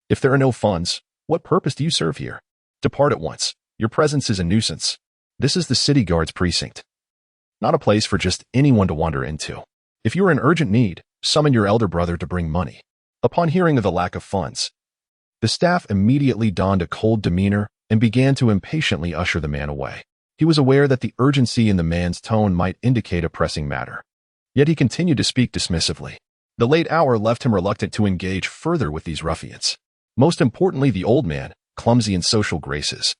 If there are no funds, what purpose do you serve here? Depart at once. Your presence is a nuisance. This is the city guard's precinct, not a place for just anyone to wander into. If you are in urgent need, summon your elder brother to bring money. Upon hearing of the lack of funds, the staff immediately donned a cold demeanor and began to impatiently usher the man away. He was aware that the urgency in the man's tone might indicate a pressing matter. Yet he continued to speak dismissively. The late hour left him reluctant to engage further with these ruffians. Most importantly, the old man, clumsy in social graces,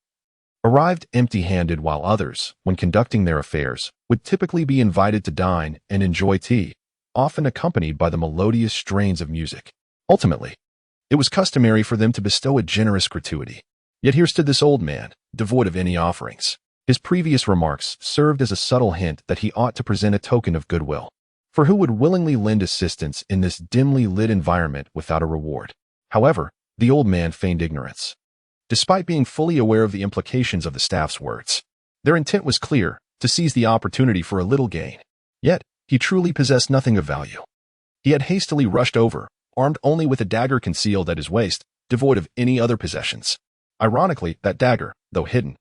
arrived empty-handed, while others, when conducting their affairs, would typically be invited to dine and enjoy tea, often accompanied by the melodious strains of music. Ultimately, it was customary for them to bestow a generous gratuity. Yet here stood this old man, devoid of any offerings. His previous remarks served as a subtle hint that he ought to present a token of goodwill. For who would willingly lend assistance in this dimly lit environment without a reward? However, the old man feigned ignorance. Despite being fully aware of the implications of the staff's words, their intent was clear, to seize the opportunity for a little gain. Yet, he truly possessed nothing of value. He had hastily rushed over, armed only with a dagger concealed at his waist, devoid of any other possessions. Ironically, that dagger, though hidden,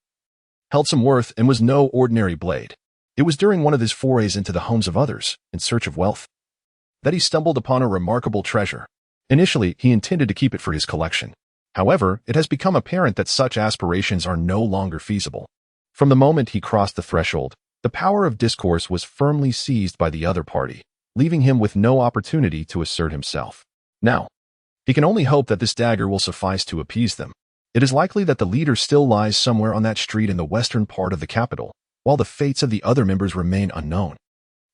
held some worth and was no ordinary blade. It was during one of his forays into the homes of others, in search of wealth, that he stumbled upon a remarkable treasure. Initially, he intended to keep it for his collection. However, it has become apparent that such aspirations are no longer feasible. From the moment he crossed the threshold, the power of discourse was firmly seized by the other party, leaving him with no opportunity to assert himself. Now, he can only hope that this dagger will suffice to appease them. It is likely that the leader still lies somewhere on that street in the western part of the capital, while the fates of the other members remain unknown.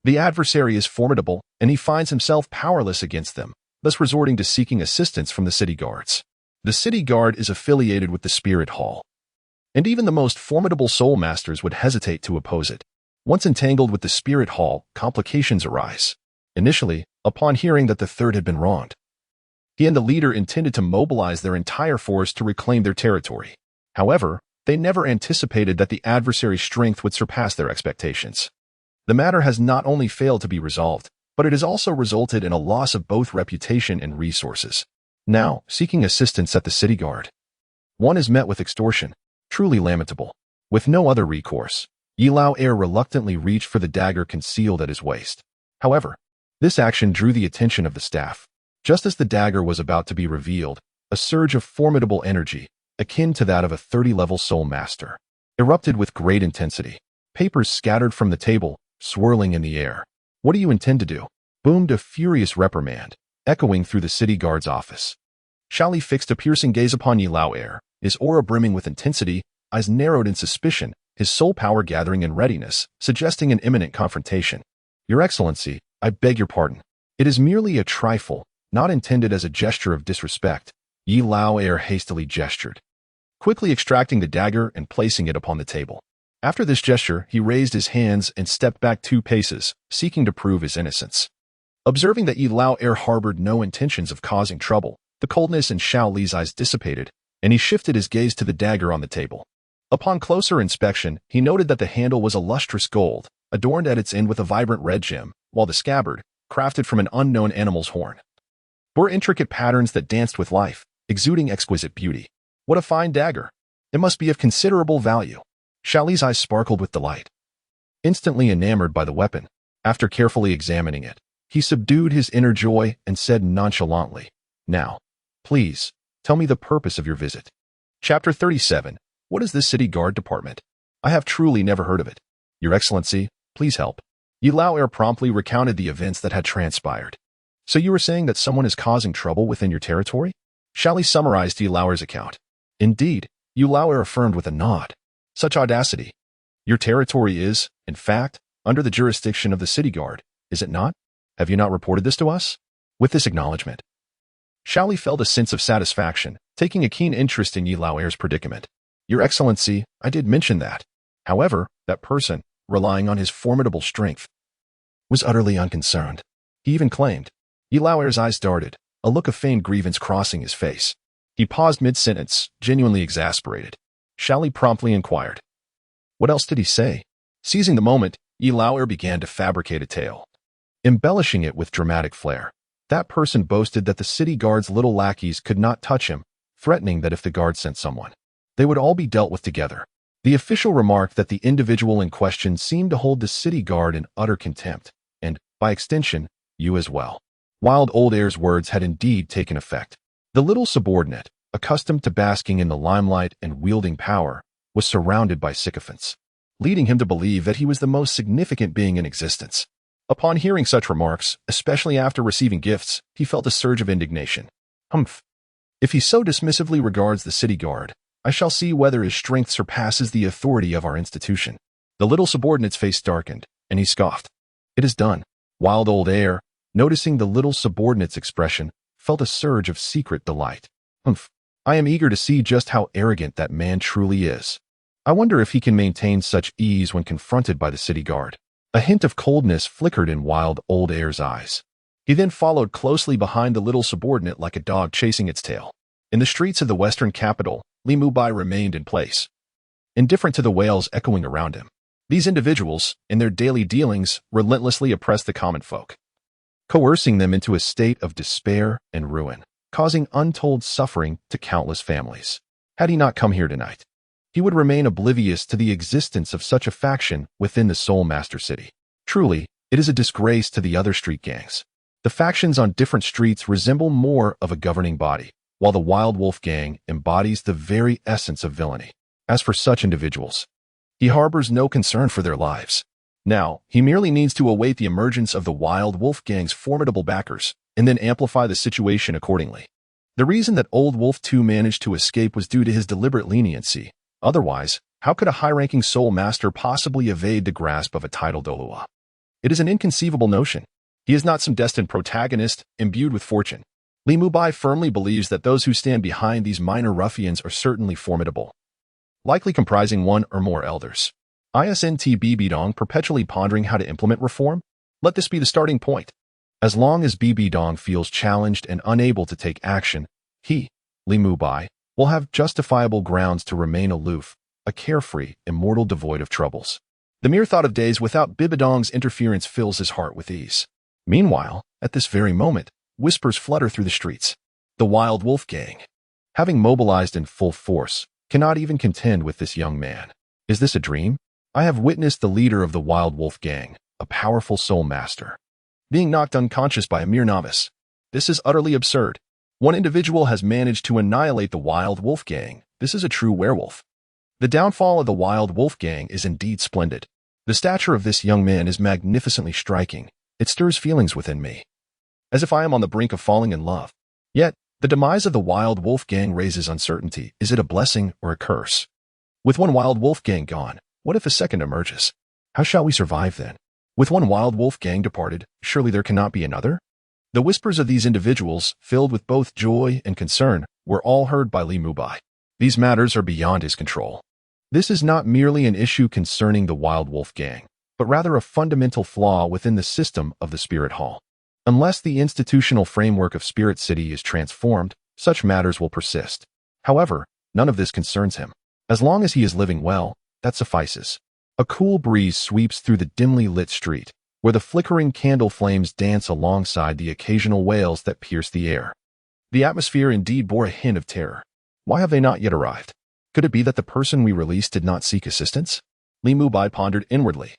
The adversary is formidable, and he finds himself powerless against them, thus resorting to seeking assistance from the city guards. The city guard is affiliated with the spirit hall, and even the most formidable soul masters would hesitate to oppose it. Once entangled with the spirit hall, complications arise. Initially, upon hearing that the third had been wronged, he and the leader intended to mobilize their entire force to reclaim their territory. However, they never anticipated that the adversary's strength would surpass their expectations. The matter has not only failed to be resolved, but it has also resulted in a loss of both reputation and resources. Now, seeking assistance at the city guard, one is met with extortion, truly lamentable. With no other recourse, Yi Lao reluctantly reached for the dagger concealed at his waist. However, this action drew the attention of the staff. Just as the dagger was about to be revealed, a surge of formidable energy, akin to that of a 30-level soul master, erupted with great intensity. Papers scattered from the table, swirling in the air. "What do you intend to do?" boomed a furious reprimand, echoing through the city guard's office. Shali fixed a piercing gaze upon Yi Lao, his aura brimming with intensity, eyes narrowed in suspicion, his soul power gathering in readiness, suggesting an imminent confrontation. "Your Excellency, I beg your pardon. It is merely a trifle, not intended as a gesture of disrespect." Yi Lao hastily gestured, quickly extracting the dagger and placing it upon the table. After this gesture, he raised his hands and stepped back 2 paces, seeking to prove his innocence. Observing that Yi Lao harbored no intentions of causing trouble, the coldness in Xiao Li's eyes dissipated, and he shifted his gaze to the dagger on the table. Upon closer inspection, he noted that the handle was a lustrous gold, adorned at its end with a vibrant red gem, while the scabbard, crafted from an unknown animal's horn, bore intricate patterns that danced with life, exuding exquisite beauty. What a fine dagger! It must be of considerable value. Xiaoli's eyes sparkled with delight. Instantly enamored by the weapon, after carefully examining it, he subdued his inner joy and said nonchalantly, "Now, please, tell me the purpose of your visit." Chapter 37. What is this city guard department? I have truly never heard of it. Your Excellency, please help. Yi Lao promptly recounted the events that had transpired. So you were saying that someone is causing trouble within your territory? Shali summarized Yi Lao's account. Indeed, Yi Lao affirmed with a nod. Such audacity. Your territory is, in fact, under the jurisdiction of the city guard, is it not? Have you not reported this to us? With this acknowledgement, Shali felt a sense of satisfaction, taking a keen interest in Yi Lao's predicament. Your Excellency, I did mention that. However, that person, relying on his formidable strength, was utterly unconcerned. He even claimed. Yi Lao's eyes darted, a look of feigned grievance crossing his face. He paused mid-sentence, genuinely exasperated. Li promptly inquired. What else did he say? Seizing the moment, Yi Laoer began to fabricate a tale, embellishing it with dramatic flair. That person boasted that the city guard's little lackeys could not touch him, threatening that if the guard sent someone, they would all be dealt with together. The official remarked that the individual in question seemed to hold the city guard in utter contempt, and, by extension, you as well. Wild old heir's words had indeed taken effect. The little subordinate, accustomed to basking in the limelight and wielding power, was surrounded by sycophants, leading him to believe that he was the most significant being in existence. Upon hearing such remarks, especially after receiving gifts, he felt a surge of indignation. Humph! If he so dismissively regards the city guard, I shall see whether his strength surpasses the authority of our institution. The little subordinate's face darkened, and he scoffed. It is done. Wild old heir, noticing the little subordinate's expression, felt a surge of secret delight. Humph! I am eager to see just how arrogant that man truly is. I wonder if he can maintain such ease when confronted by the city guard. A hint of coldness flickered in wild old heir's eyes. He then followed closely behind the little subordinate like a dog chasing its tail. In the streets of the western capital, Li Mubai remained in place, indifferent to the wails echoing around him. These individuals, in their daily dealings, relentlessly oppressed the common folk, coercing them into a state of despair and ruin, causing untold suffering to countless families. Had he not come here tonight, he would remain oblivious to the existence of such a faction within the Soul Master City. Truly, it is a disgrace to the other street gangs. The factions on different streets resemble more of a governing body, while the Wild Wolf Gang embodies the very essence of villainy. As for such individuals, he harbors no concern for their lives. Now, he merely needs to await the emergence of the Wild Wolf Gang's formidable backers, and then amplify the situation accordingly. The reason that Old Wolf 2 managed to escape was due to his deliberate leniency. Otherwise, how could a high-ranking soul master possibly evade the grasp of a titled Douluo? It is an inconceivable notion. He is not some destined protagonist, imbued with fortune. Li Mubai firmly believes that those who stand behind these minor ruffians are certainly formidable, likely comprising one or more elders. Isn't Bibi Dong perpetually pondering how to implement reform? Let this be the starting point. As long as Bibi Dong feels challenged and unable to take action, he, Li Mubai, will have justifiable grounds to remain aloof, a carefree, immortal devoid of troubles. The mere thought of days without Bibi Dong's interference fills his heart with ease. Meanwhile, at this very moment, whispers flutter through the streets. The Wild Wolf Gang, having mobilized in full force, cannot even contend with this young man. Is this a dream? I have witnessed the leader of the Wild Wolf Gang, a powerful soul master, being knocked unconscious by a mere novice. This is utterly absurd. One individual has managed to annihilate the Wild Wolf Gang. This is a true werewolf. The downfall of the Wild Wolf Gang is indeed splendid. The stature of this young man is magnificently striking. It stirs feelings within me, as if I am on the brink of falling in love. Yet, the demise of the Wild Wolf Gang raises uncertainty. Is it a blessing or a curse? With one Wild Wolf Gang gone, what if a second emerges? How shall we survive then? With one Wild Wolf Gang departed, surely there cannot be another? The whispers of these individuals, filled with both joy and concern, were all heard by Li Mubai. These matters are beyond his control. This is not merely an issue concerning the Wild Wolf Gang, but rather a fundamental flaw within the system of the Spirit Hall. Unless the institutional framework of Spirit City is transformed, such matters will persist. However, none of this concerns him. As long as he is living well, that suffices. A cool breeze sweeps through the dimly lit street, where the flickering candle flames dance alongside the occasional wails that pierce the air. The atmosphere indeed bore a hint of terror. Why have they not yet arrived? Could it be that the person we released did not seek assistance? Li Mubai pondered inwardly.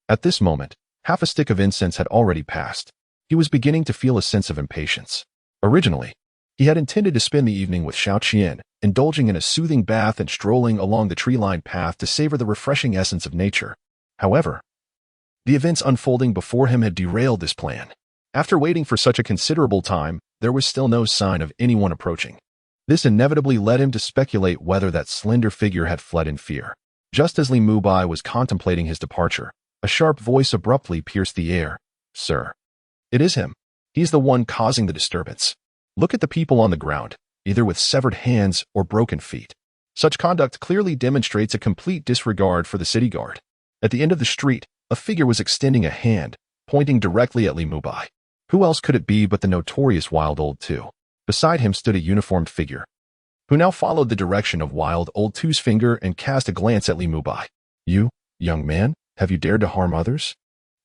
At this moment, half a stick of incense had already passed. He was beginning to feel a sense of impatience. Originally, he had intended to spend the evening with Xiao Qian, indulging in a soothing bath and strolling along the tree-lined path to savor the refreshing essence of nature. However, the events unfolding before him had derailed this plan. After waiting for such a considerable time, there was still no sign of anyone approaching. This inevitably led him to speculate whether that slender figure had fled in fear. Just as Li Mubai was contemplating his departure, a sharp voice abruptly pierced the air. Sir. It is him. He's the one causing the disturbance. Look at the people on the ground, either with severed hands or broken feet. Such conduct clearly demonstrates a complete disregard for the city guard. At the end of the street, a figure was extending a hand, pointing directly at Li Mubai. Who else could it be but the notorious Wild Old Two? Beside him stood a uniformed figure, who now followed the direction of wild old Two's finger and cast a glance at Li Mubai. You, young man, have you dared to harm others?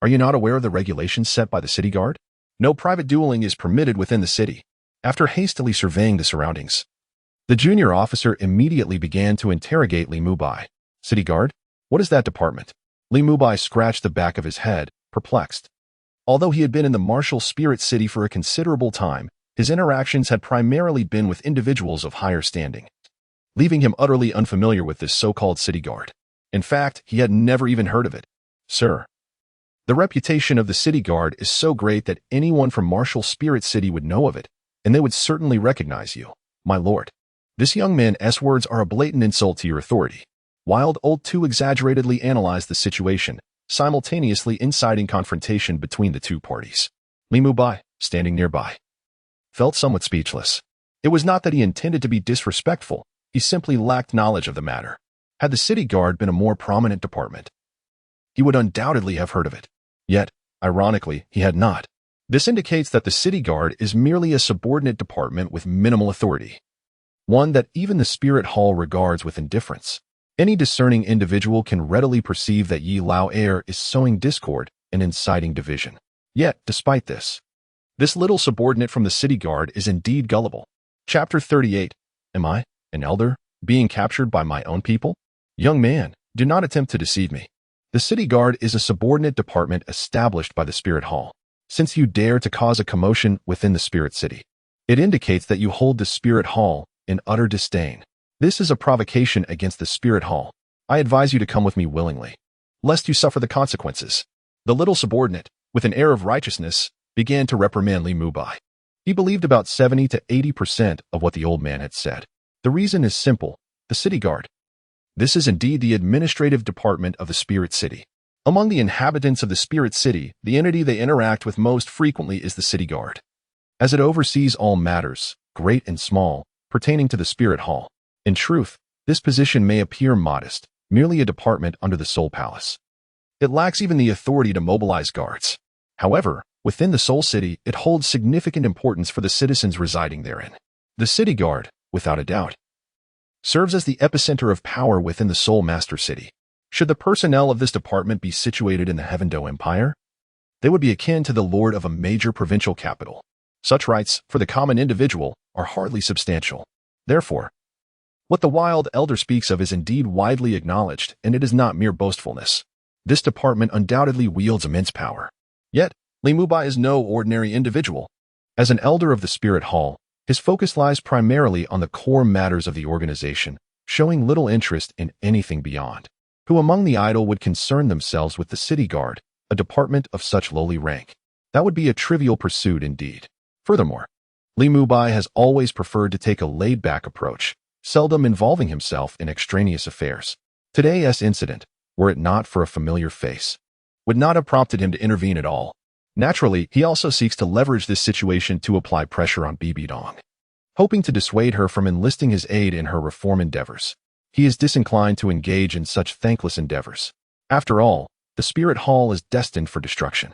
Are you not aware of the regulations set by the city guard? No private dueling is permitted within the city. After hastily surveying the surroundings, the junior officer immediately began to interrogate Li Mubai. City guard? What is that department? Li Mubai scratched the back of his head, perplexed. Although he had been in the martial spirit city for a considerable time, his interactions had primarily been with individuals of higher standing, leaving him utterly unfamiliar with this so-called city guard. In fact, he had never even heard of it. Sir, the reputation of the city guard is so great that anyone from martial spirit city would know of it, and they would certainly recognize you, my lord. This young man's words are a blatant insult to your authority. Wild old Two exaggeratedly analyzed the situation, simultaneously inciting confrontation between the two parties. Li Mubai, standing nearby, felt somewhat speechless. It was not that he intended to be disrespectful, he simply lacked knowledge of the matter. Had the city guard been a more prominent department, he would undoubtedly have heard of it. Yet, ironically, he had not. This indicates that the city guard is merely a subordinate department with minimal authority, one that even the spirit hall regards with indifference. Any discerning individual can readily perceive that Yi Lao Air is sowing discord and inciting division. Yet, despite this little subordinate from the city guard is indeed gullible. Chapter 38. Am I, an elder, being captured by my own people? Young man, do not attempt to deceive me. The city guard is a subordinate department established by the spirit hall. Since you dare to cause a commotion within the spirit city, it indicates that you hold the spirit hall in utter disdain. This is a provocation against the spirit hall. I advise you to come with me willingly, lest you suffer the consequences. The little subordinate, with an air of righteousness, began to reprimand Li Mubai. He believed about 70 to 80% of what the old man had said. The reason is simple: the city guard. This is indeed the administrative department of the spirit city. Among the inhabitants of the spirit city, the entity they interact with most frequently is the city guard, as it oversees all matters, great and small, pertaining to the spirit hall. In truth, this position may appear modest, merely a department under the Soul Palace. It lacks even the authority to mobilize guards. However, within the Soul City, it holds significant importance for the citizens residing therein. The city guard, without a doubt, serves as the epicenter of power within the Soul Master City. Should the personnel of this department be situated in the Heavendo Empire, they would be akin to the lord of a major provincial capital. Such rights, for the common individual, are hardly substantial. Therefore, what the wild elder speaks of is indeed widely acknowledged, and it is not mere boastfulness. This department undoubtedly wields immense power. Yet, Li Mubai is no ordinary individual. As an elder of the Spirit Hall, his focus lies primarily on the core matters of the organization, showing little interest in anything beyond. Who among the idle would concern themselves with the city guard, a department of such lowly rank? That would be a trivial pursuit indeed. Furthermore, Li Mubai has always preferred to take a laid-back approach, seldom involving himself in extraneous affairs. Today's incident, were it not for a familiar face, would not have prompted him to intervene at all. Naturally, he also seeks to leverage this situation to apply pressure on Bibi Dong, hoping to dissuade her from enlisting his aid in her reform endeavors. He is disinclined to engage in such thankless endeavors. After all, the Spirit Hall is destined for destruction.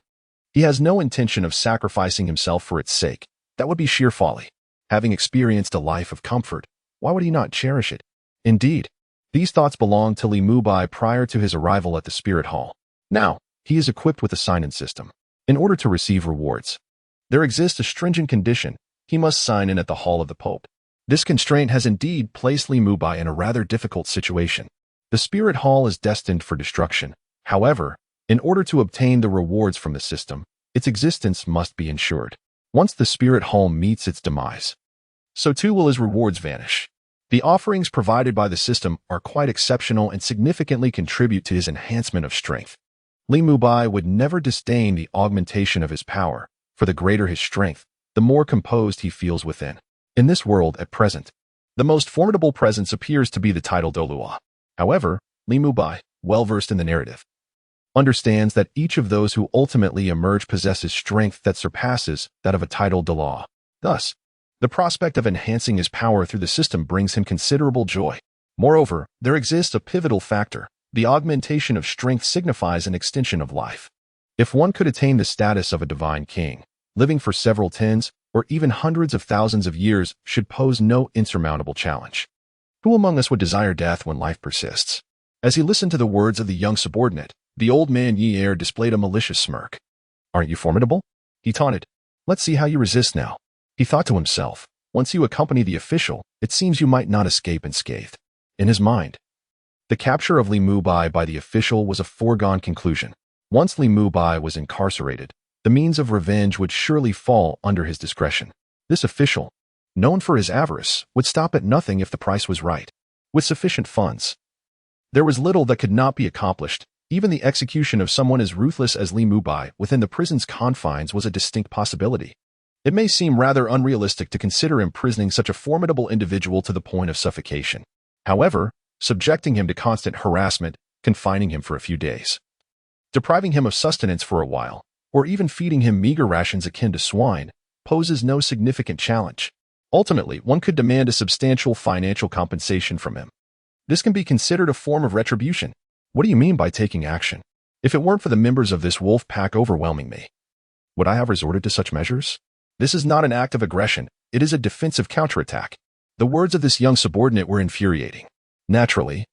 He has no intention of sacrificing himself for its sake. That would be sheer folly. Having experienced a life of comfort, why would he not cherish it? Indeed, these thoughts belonged to Li Mubai prior to his arrival at the Spirit Hall. Now, he is equipped with a sign-in system. In order to receive rewards, there exists a stringent condition: he must sign in at the Hall of the Pope. This constraint has indeed placed Li Mubai in a rather difficult situation. The Spirit Hall is destined for destruction. However, in order to obtain the rewards from the system, its existence must be ensured. Once the Spirit Hall meets its demise, so too will his rewards vanish. The offerings provided by the system are quite exceptional and significantly contribute to his enhancement of strength. Li Mubai would never disdain the augmentation of his power, for the greater his strength, the more composed he feels within. In this world at present, the most formidable presence appears to be the title Douluo. However, Li Mubai, well-versed in the narrative, understands that each of those who ultimately emerge possesses strength that surpasses that of a title Douluo. Thus, the prospect of enhancing his power through the system brings him considerable joy. Moreover, there exists a pivotal factor. The augmentation of strength signifies an extension of life. If one could attain the status of a divine king, living for several tens, or even hundreds of thousands of years should pose no insurmountable challenge. Who among us would desire death when life persists? As he listened to the words of the young subordinate, the old man Yi Er displayed a malicious smirk. Aren't you formidable? He taunted. Let's see how you resist now. He thought to himself, once you accompany the official, it seems you might not escape unscathed. In his mind, the capture of Li Mubai by the official was a foregone conclusion. Once Li Mubai was incarcerated, the means of revenge would surely fall under his discretion. This official, known for his avarice, would stop at nothing if the price was right. With sufficient funds, there was little that could not be accomplished. Even the execution of someone as ruthless as Li Mubai within the prison's confines was a distinct possibility. It may seem rather unrealistic to consider imprisoning such a formidable individual to the point of suffocation. However, subjecting him to constant harassment, confining him for a few days, depriving him of sustenance for a while, or even feeding him meager rations akin to swine, poses no significant challenge. Ultimately, one could demand a substantial financial compensation from him. This can be considered a form of retribution. What do you mean by taking action? If it weren't for the members of this wolf pack overwhelming me, would I have resorted to such measures? This is not an act of aggression, it is a defensive counterattack. The words of this young subordinate were infuriating. Naturally,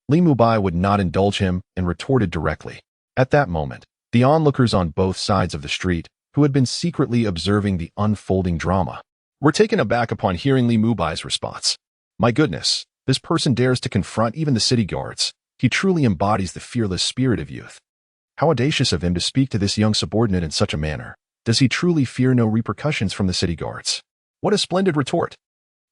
Li Mubai would not indulge him and retorted directly. At that moment, the onlookers on both sides of the street, who had been secretly observing the unfolding drama, were taken aback upon hearing Li Mubai's response. My goodness, this person dares to confront even the city guards. He truly embodies the fearless spirit of youth. How audacious of him to speak to this young subordinate in such a manner. Does he truly fear no repercussions from the city guards? What a splendid retort.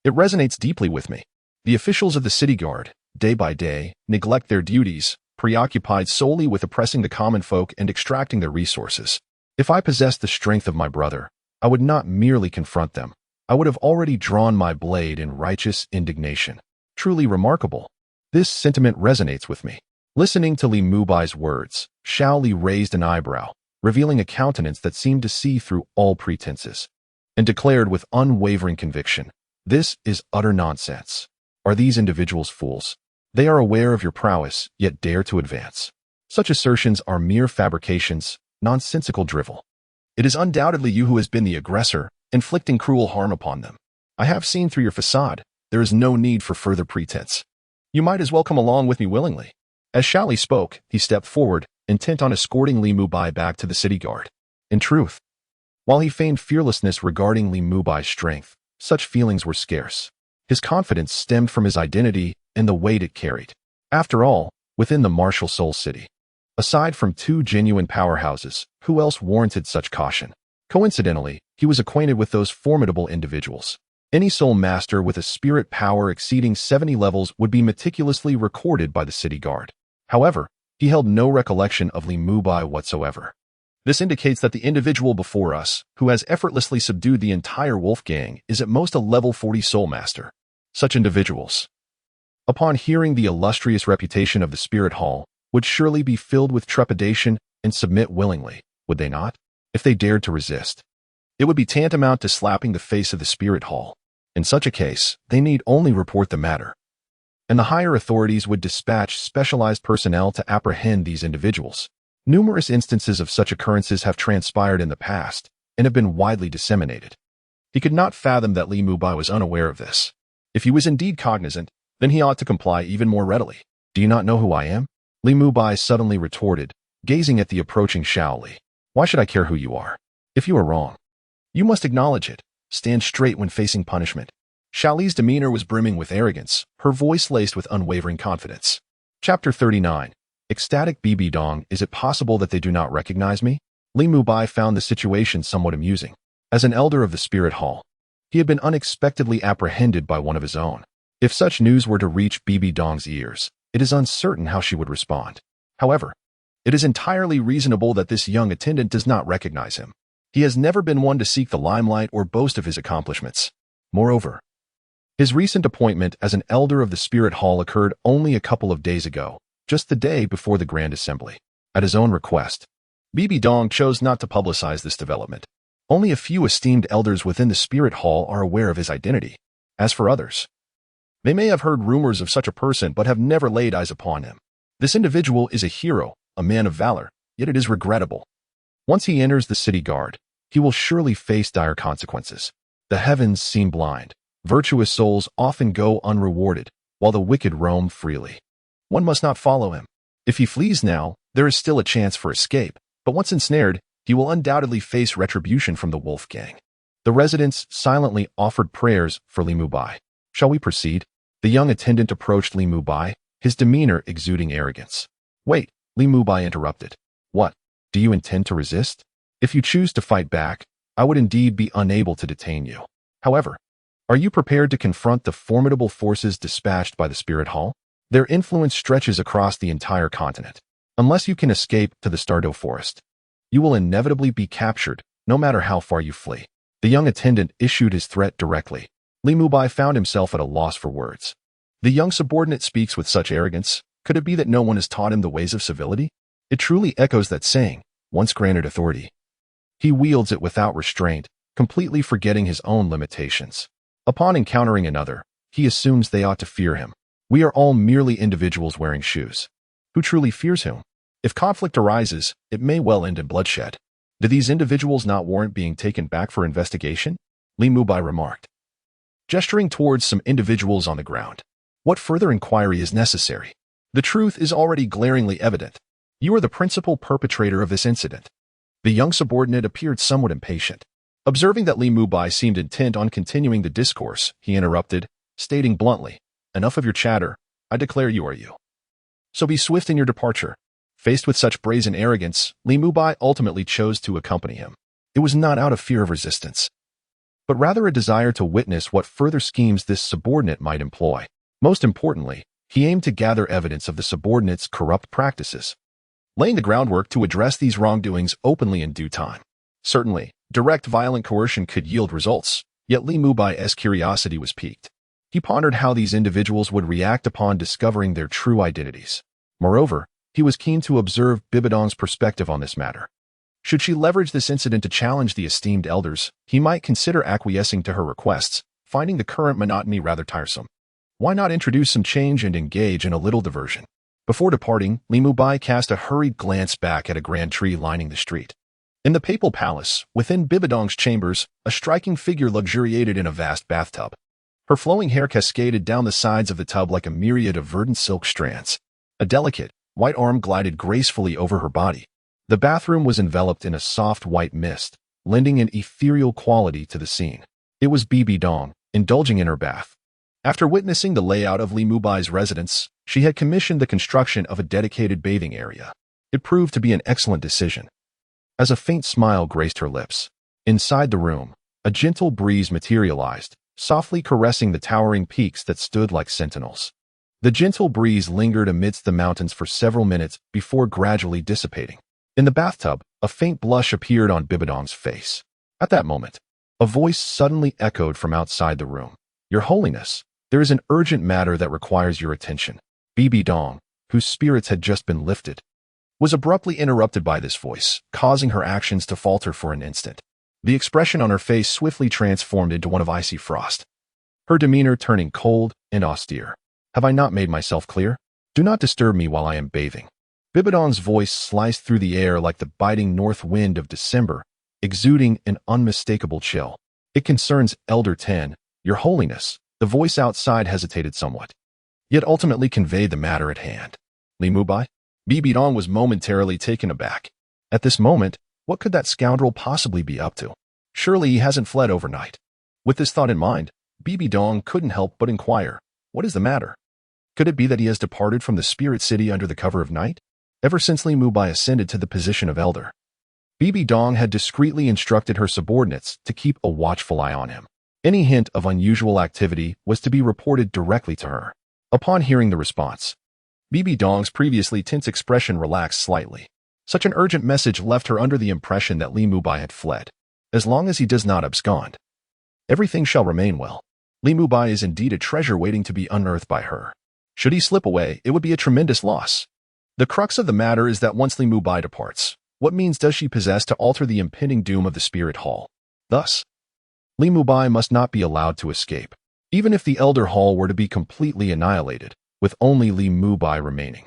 It resonates deeply with me. The officials of the city guard, day by day, neglect their duties, preoccupied solely with oppressing the common folk and extracting their resources. If I possessed the strength of my brother, I would not merely confront them. I would have already drawn my blade in righteous indignation. Truly remarkable. This sentiment resonates with me. Listening to Li Mubai's words, Xiao Li raised an eyebrow, revealing a countenance that seemed to see through all pretenses, and declared with unwavering conviction, this is utter nonsense. Are these individuals fools? They are aware of your prowess, yet dare to advance. Such assertions are mere fabrications, nonsensical drivel. It is undoubtedly you who has been the aggressor, inflicting cruel harm upon them. I have seen through your facade. There is no need for further pretense. You might as well come along with me willingly. As Xiao Li spoke, he stepped forward, intent on escorting Li Mubai back to the city guard. In truth, while he feigned fearlessness regarding Li Mubai's strength, such feelings were scarce. His confidence stemmed from his identity and the weight it carried. After all, within the martial Seoul city, aside from two genuine powerhouses, who else warranted such caution? Coincidentally, he was acquainted with those formidable individuals. Any Seoul master with a spirit power exceeding 70 levels would be meticulously recorded by the city guard. However, he held no recollection of Li Mubai whatsoever. This indicates that the individual before us, who has effortlessly subdued the entire wolf gang, is at most a level 40 Seoul master. Such individuals, upon hearing the illustrious reputation of the spirit hall, would surely be filled with trepidation and submit willingly, would they not? If they dared to resist, it would be tantamount to slapping the face of the spirit hall. In such a case, they need only report the matter, and the higher authorities would dispatch specialized personnel to apprehend these individuals. Numerous instances of such occurrences have transpired in the past and have been widely disseminated. He could not fathom that Li Mubai was unaware of this. If he was indeed cognizant, then he ought to comply even more readily. Do you not know who I am? Li Mubai suddenly retorted, gazing at the approaching Xiao Li. Why should I care who you are? If you are wrong, you must acknowledge it. Stand straight when facing punishment. Xiao Li's demeanor was brimming with arrogance, her voice laced with unwavering confidence. Chapter 39. Ecstatic Bibi Dong. Is it possible that they do not recognize me? Li Mubai found the situation somewhat amusing. As an elder of the spirit hall, he had been unexpectedly apprehended by one of his own. If such news were to reach Bibi Dong's ears, it is uncertain how she would respond. However, it is entirely reasonable that this young attendant does not recognize him. He has never been one to seek the limelight or boast of his accomplishments. Moreover, his recent appointment as an elder of the spirit hall occurred only a couple of days ago, just the day before the grand assembly. At his own request, Bibi Dong chose not to publicize this development. Only a few esteemed elders within the spirit hall are aware of his identity. As for others, they may have heard rumors of such a person but have never laid eyes upon him. This individual is a hero, a man of valor, yet it is regrettable. Once he enters the city guard, he will surely face dire consequences. The heavens seem blind. Virtuous souls often go unrewarded, while the wicked roam freely. One must not follow him. If he flees now, there is still a chance for escape, but once ensnared, he will undoubtedly face retribution from the wolf gang. The residents silently offered prayers for Li Mubai. Shall we proceed? The young attendant approached Li Mubai, his demeanor exuding arrogance. Wait, Li Mubai interrupted. What? Do you intend to resist? If you choose to fight back, I would indeed be unable to detain you. However, are you prepared to confront the formidable forces dispatched by the Spirit Hall? Their influence stretches across the entire continent. Unless you can escape to the Stardew Forest, you will inevitably be captured, no matter how far you flee. The young attendant issued his threat directly. Li Mubai found himself at a loss for words. The young subordinate speaks with such arrogance. Could it be that no one has taught him the ways of civility? It truly echoes that saying, once granted authority. He wields it without restraint, completely forgetting his own limitations. Upon encountering another, he assumes they ought to fear him. We are all merely individuals wearing shoes. Who truly fears whom? If conflict arises, it may well end in bloodshed. Do these individuals not warrant being taken back for investigation? Li Mubai remarked, gesturing towards some individuals on the ground. What further inquiry is necessary? The truth is already glaringly evident. You are the principal perpetrator of this incident. The young subordinate appeared somewhat impatient. Observing that Li Mubai seemed intent on continuing the discourse, he interrupted, stating bluntly, enough of your chatter. I declare you are you. So be swift in your departure. Faced with such brazen arrogance, Li Mubai ultimately chose to accompany him. It was not out of fear of resistance, but rather a desire to witness what further schemes this subordinate might employ. Most importantly, he aimed to gather evidence of the subordinate's corrupt practices, laying the groundwork to address these wrongdoings openly in due time. Certainly, direct violent coercion could yield results, yet Li Mubai's curiosity was piqued. He pondered how these individuals would react upon discovering their true identities. Moreover, he was keen to observe Bibi Dong's perspective on this matter. Should she leverage this incident to challenge the esteemed elders, he might consider acquiescing to her requests, finding the current monotony rather tiresome. Why not introduce some change and engage in a little diversion? Before departing, Li Mubai cast a hurried glance back at a grand tree lining the street. In the papal palace, within Bibi Dong's chambers, a striking figure luxuriated in a vast bathtub. Her flowing hair cascaded down the sides of the tub like a myriad of verdant silk strands. A delicate, white arm glided gracefully over her body. The bathroom was enveloped in a soft white mist, lending an ethereal quality to the scene. It was Bibi Dong, indulging in her bath. After witnessing the layout of Li Mubai's residence, she had commissioned the construction of a dedicated bathing area. It proved to be an excellent decision. As a faint smile graced her lips, inside the room, a gentle breeze materialized, softly caressing the towering peaks that stood like sentinels. The gentle breeze lingered amidst the mountains for several minutes before gradually dissipating. In the bathtub, a faint blush appeared on Bibi Dong's face. At that moment, a voice suddenly echoed from outside the room. Your Holiness, there is an urgent matter that requires your attention. Bibi Dong, whose spirits had just been lifted, was abruptly interrupted by this voice, causing her actions to falter for an instant. The expression on her face swiftly transformed into one of icy frost, her demeanor turning cold and austere. Have I not made myself clear? Do not disturb me while I am bathing. Bibi Dong's voice sliced through the air like the biting north wind of December, exuding an unmistakable chill. It concerns Elder 10, Your Holiness. The voice outside hesitated somewhat, yet ultimately conveyed the matter at hand. Li Mubai? Bibi Dong was momentarily taken aback. At this moment, what could that scoundrel possibly be up to? Surely he hasn't fled overnight. With this thought in mind, Bibi Dong couldn't help but inquire, what is the matter? Could it be that he has departed from the spirit city under the cover of night? Ever since Li Mubai ascended to the position of elder, Bibi Dong had discreetly instructed her subordinates to keep a watchful eye on him. Any hint of unusual activity was to be reported directly to her. Upon hearing the response, Bibi Dong's previously tense expression relaxed slightly. Such an urgent message left her under the impression that Li Mubai had fled. As long as he does not abscond, everything shall remain well. Li Mubai is indeed a treasure waiting to be unearthed by her. Should he slip away, it would be a tremendous loss. The crux of the matter is that once Li Mubai departs, what means does she possess to alter the impending doom of the Spirit Hall? Thus, Li Mubai must not be allowed to escape, even if the Elder Hall were to be completely annihilated, with only Li Mubai remaining.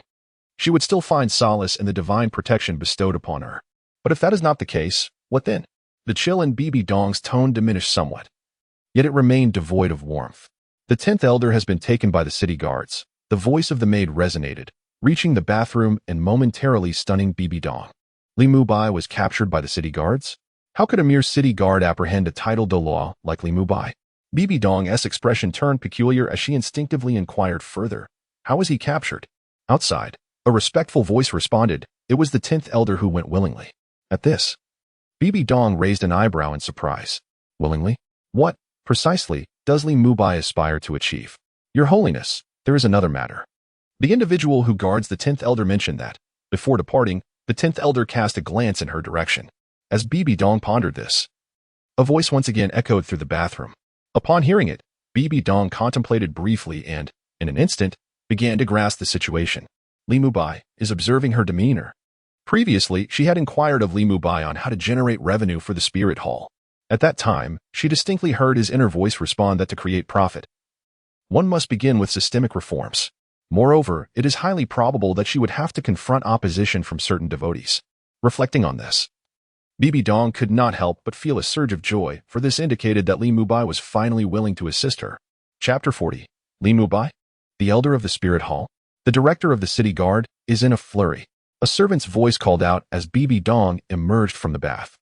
She would still find solace in the divine protection bestowed upon her. But if that is not the case, what then? The chill in Bibi Dong's tone diminished somewhat, yet it remained devoid of warmth. The 10th elder has been taken by the city guards. The voice of the maid resonated, reaching the bathroom and momentarily stunning Bibi Dong. Li Mubai was captured by the city guards? How could a mere city guard apprehend a titled Douluo like Li Mubai? Bibi Dong's expression turned peculiar as she instinctively inquired further. How was he captured? Outside, a respectful voice responded. It was the 10th elder who went willingly. At this, Bibi Dong raised an eyebrow in surprise. Willingly? What, precisely, does Li Mubai aspire to achieve? Your Holiness, there is another matter. The individual who guards the 10th elder mentioned that, before departing, the 10th elder cast a glance in her direction. As Bibi Dong pondered this, a voice once again echoed through the bathroom. Upon hearing it, Bibi Dong contemplated briefly and, in an instant, began to grasp the situation. Li Mubai is observing her demeanor. Previously, she had inquired of Li Mubai on how to generate revenue for the spirit hall. At that time, she distinctly heard his inner voice respond that to create profit, one must begin with systemic reforms. Moreover, it is highly probable that she would have to confront opposition from certain devotees. Reflecting on this, Bibi Dong could not help but feel a surge of joy, for this indicated that Li Mubai was finally willing to assist her. Chapter 40. Li Mubai, the elder of the spirit hall, the director of the city guard, is in a flurry. A servant's voice called out as Bibi Dong emerged from the bath.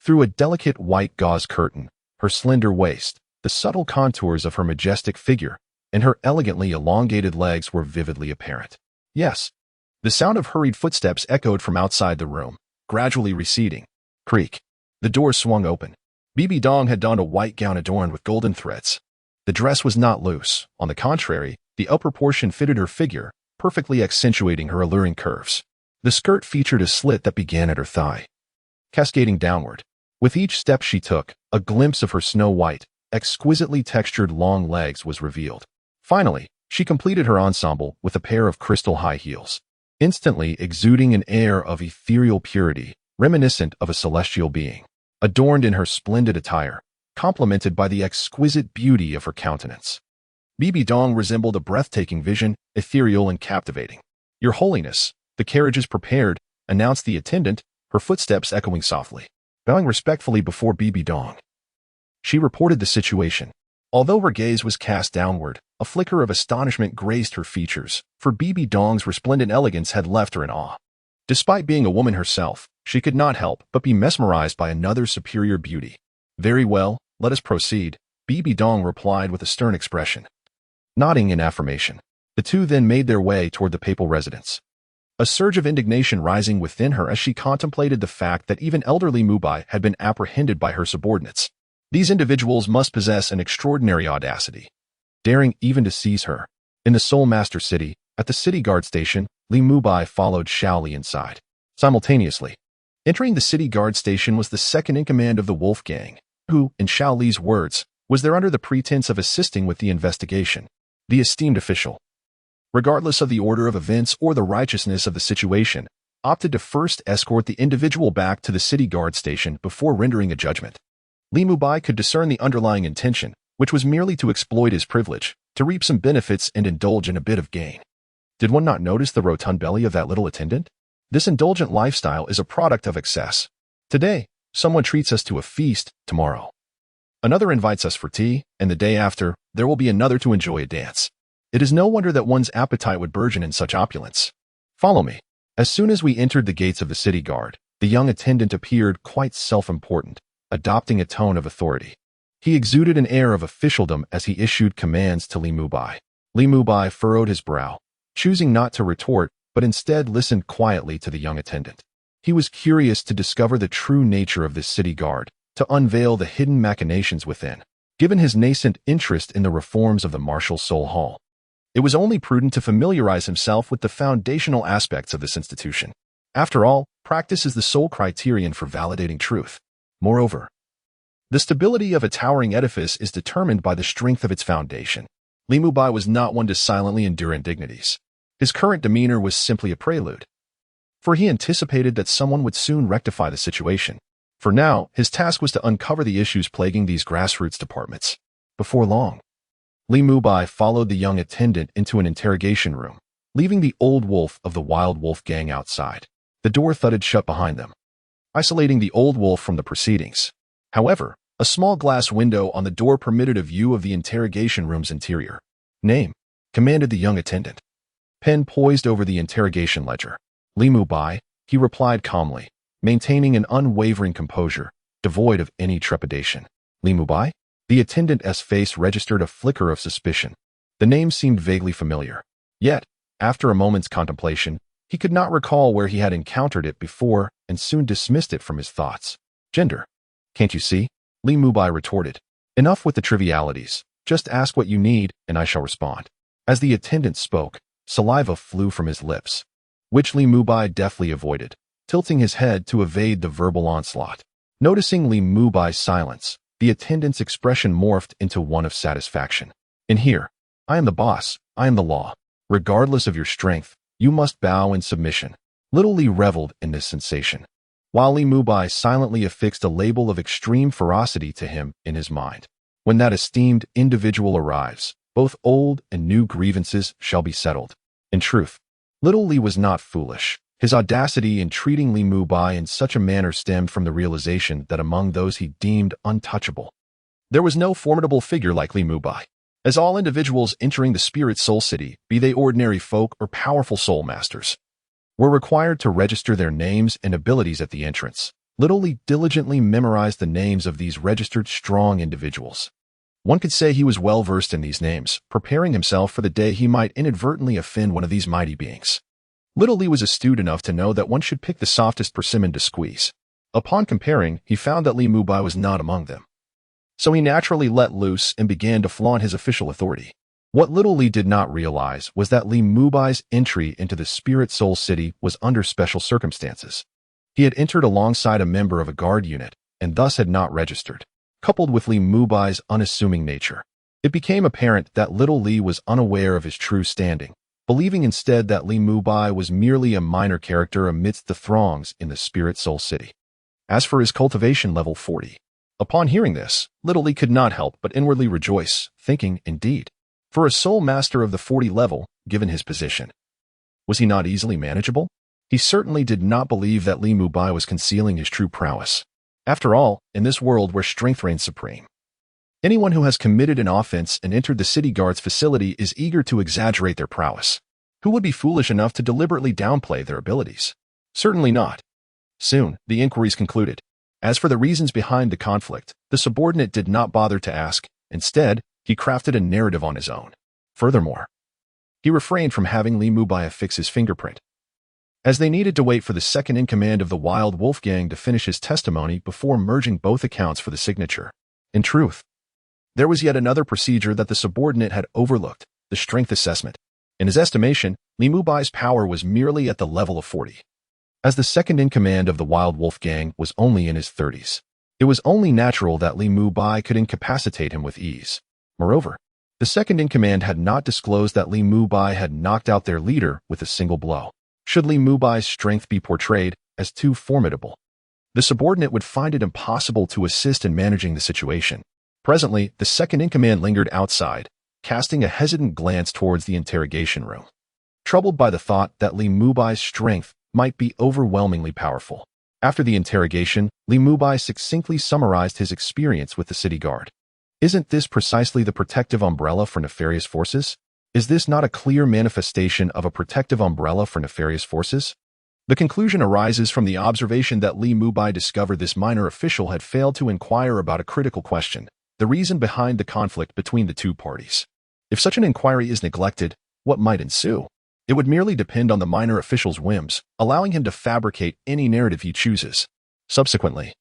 Through a delicate white gauze curtain, her slender waist, the subtle contours of her majestic figure, and her elegantly elongated legs were vividly apparent. Yes, the sound of hurried footsteps echoed from outside the room, gradually receding. Creak. The door swung open. Bibi Dong had donned a white gown adorned with golden threads. The dress was not loose. On the contrary, the upper portion fitted her figure, perfectly accentuating her alluring curves. The skirt featured a slit that began at her thigh, cascading downward. With each step she took, a glimpse of her snow-white, exquisitely textured long legs was revealed. Finally, she completed her ensemble with a pair of crystal high heels, instantly exuding an air of ethereal purity, reminiscent of a celestial being. Adorned in her splendid attire, complemented by the exquisite beauty of her countenance, Bibi Dong resembled a breathtaking vision, ethereal and captivating. Your Holiness, the carriage is prepared, announced the attendant, her footsteps echoing softly. Bowing respectfully before Bibi Dong, she reported the situation. Although her gaze was cast downward, a flicker of astonishment graced her features, for Bibi Dong's resplendent elegance had left her in awe. Despite being a woman herself, she could not help but be mesmerized by another's superior beauty. Very well, let us proceed, Bibi Dong replied with a stern expression. Nodding in affirmation, the two then made their way toward the papal residence. A surge of indignation rising within her as she contemplated the fact that even elderly Mubai had been apprehended by her subordinates. These individuals must possess an extraordinary audacity, daring even to seize her. In the Soul Master City, at the city guard station, Li Mubai followed Shaoli inside. Simultaneously, entering the city guard station was the second-in-command of the Wolf Gang, who, in Shaoli's words, was there under the pretense of assisting with the investigation. The esteemed official, regardless of the order of events or the righteousness of the situation, opted to first escort the individual back to the city guard station before rendering a judgment. Li Mubai could discern the underlying intention, which was merely to exploit his privilege, to reap some benefits and indulge in a bit of gain. Did one not notice the rotund belly of that little attendant? This indulgent lifestyle is a product of excess. Today, someone treats us to a feast, tomorrow another invites us for tea, and the day after, there will be another to enjoy a dance. It is no wonder that one's appetite would burgeon in such opulence. Follow me. As soon as we entered the gates of the city guard, the young attendant appeared quite self-important, adopting a tone of authority. He exuded an air of officialdom as he issued commands to Li Mubai. Li Mubai furrowed his brow, choosing not to retort, but instead listened quietly to the young attendant. He was curious to discover the true nature of this city guard, to unveil the hidden machinations within. Given his nascent interest in the reforms of the martial Soul Hall, it was only prudent to familiarize himself with the foundational aspects of this institution. After all, practice is the sole criterion for validating truth. Moreover, the stability of a towering edifice is determined by the strength of its foundation. Li Mubai was not one to silently endure indignities. His current demeanor was simply a prelude, for he anticipated that someone would soon rectify the situation. For now, his task was to uncover the issues plaguing these grassroots departments. Before long, Li Mubai followed the young attendant into an interrogation room, leaving the old wolf of the Wild Wolf Gang outside. The door thudded shut behind them, isolating the old wolf from the proceedings. However, a small glass window on the door permitted a view of the interrogation room's interior. "Name," commanded the young attendant. Pen poised over the interrogation ledger. "Li Mubai," he replied calmly, maintaining an unwavering composure, devoid of any trepidation. "Li Mubai?" The attendant's face registered a flicker of suspicion. The name seemed vaguely familiar. Yet, after a moment's contemplation, he could not recall where he had encountered it before and soon dismissed it from his thoughts. "Gender. Can't you see?" Li Mubai retorted. "Enough with the trivialities. Just ask what you need, and I shall respond." As the attendant spoke, saliva flew from his lips, which Li Mubai deftly avoided, tilting his head to evade the verbal onslaught. Noticing Li Mubai's silence, the attendant's expression morphed into one of satisfaction. "In here, I am the boss, I am the law. Regardless of your strength, you must bow in submission." Little Li reveled in this sensation, while Li Mubai silently affixed a label of extreme ferocity to him in his mind. "When that esteemed individual arrives, both old and new grievances shall be settled." In truth, Little Li was not foolish. His audacity in treating Li Mubai in such a manner stemmed from the realization that among those he deemed untouchable, there was no formidable figure like Li Mubai. As all individuals entering the spirit soul city, be they ordinary folk or powerful soul masters, were required to register their names and abilities at the entrance, Little Li diligently memorized the names of these registered strong individuals. One could say he was well versed in these names, preparing himself for the day he might inadvertently offend one of these mighty beings. Little Li was astute enough to know that one should pick the softest persimmon to squeeze. Upon comparing, he found that Li Mubai was not among them. So he naturally let loose and began to flaunt his official authority. What Little Li did not realize was that Li Mubai's entry into the Spirit Soul City was under special circumstances. He had entered alongside a member of a guard unit, and thus had not registered. Coupled with Li Mubai's unassuming nature, it became apparent that Little Li was unaware of his true standing, believing instead that Li Mubai was merely a minor character amidst the throngs in the Spirit Soul City. As for his cultivation level 40, upon hearing this, Little Li could not help but inwardly rejoice, thinking, indeed, for a soul master of the 40 level, given his position, was he not easily manageable? He certainly did not believe that Li Mubai was concealing his true prowess. After all, in this world where strength reigns supreme, anyone who has committed an offense and entered the city guard's facility is eager to exaggerate their prowess. Who would be foolish enough to deliberately downplay their abilities? Certainly not. Soon, the inquiries concluded. As for the reasons behind the conflict, the subordinate did not bother to ask. Instead, he crafted a narrative on his own. Furthermore, he refrained from having Li Mubai affix his fingerprint, as they needed to wait for the second-in-command of the Wild Wolf Gang to finish his testimony before merging both accounts for the signature. In truth, there was yet another procedure that the subordinate had overlooked, the strength assessment. In his estimation, Li Mubai's power was merely at the level of 40. As the second-in-command of the Wild Wolf Gang was only in his 30s, it was only natural that Li Mubai could incapacitate him with ease. Moreover, the second-in-command had not disclosed that Li Mubai had knocked out their leader with a single blow. Should Li Mubai's strength be portrayed as too formidable, the subordinate would find it impossible to assist in managing the situation. Presently, the second-in-command lingered outside, casting a hesitant glance towards the interrogation room, troubled by the thought that Li Mubai's strength might be overwhelmingly powerful. After the interrogation, Li Mubai succinctly summarized his experience with the city guard. Isn't this precisely the protective umbrella for nefarious forces? Is this not a clear manifestation of a protective umbrella for nefarious forces? The conclusion arises from the observation that Li Mubai discovered this minor official had failed to inquire about a critical question, the reason behind the conflict between the two parties. If such an inquiry is neglected, what might ensue? It would merely depend on the minor official's whims, allowing him to fabricate any narrative he chooses. Subsequently,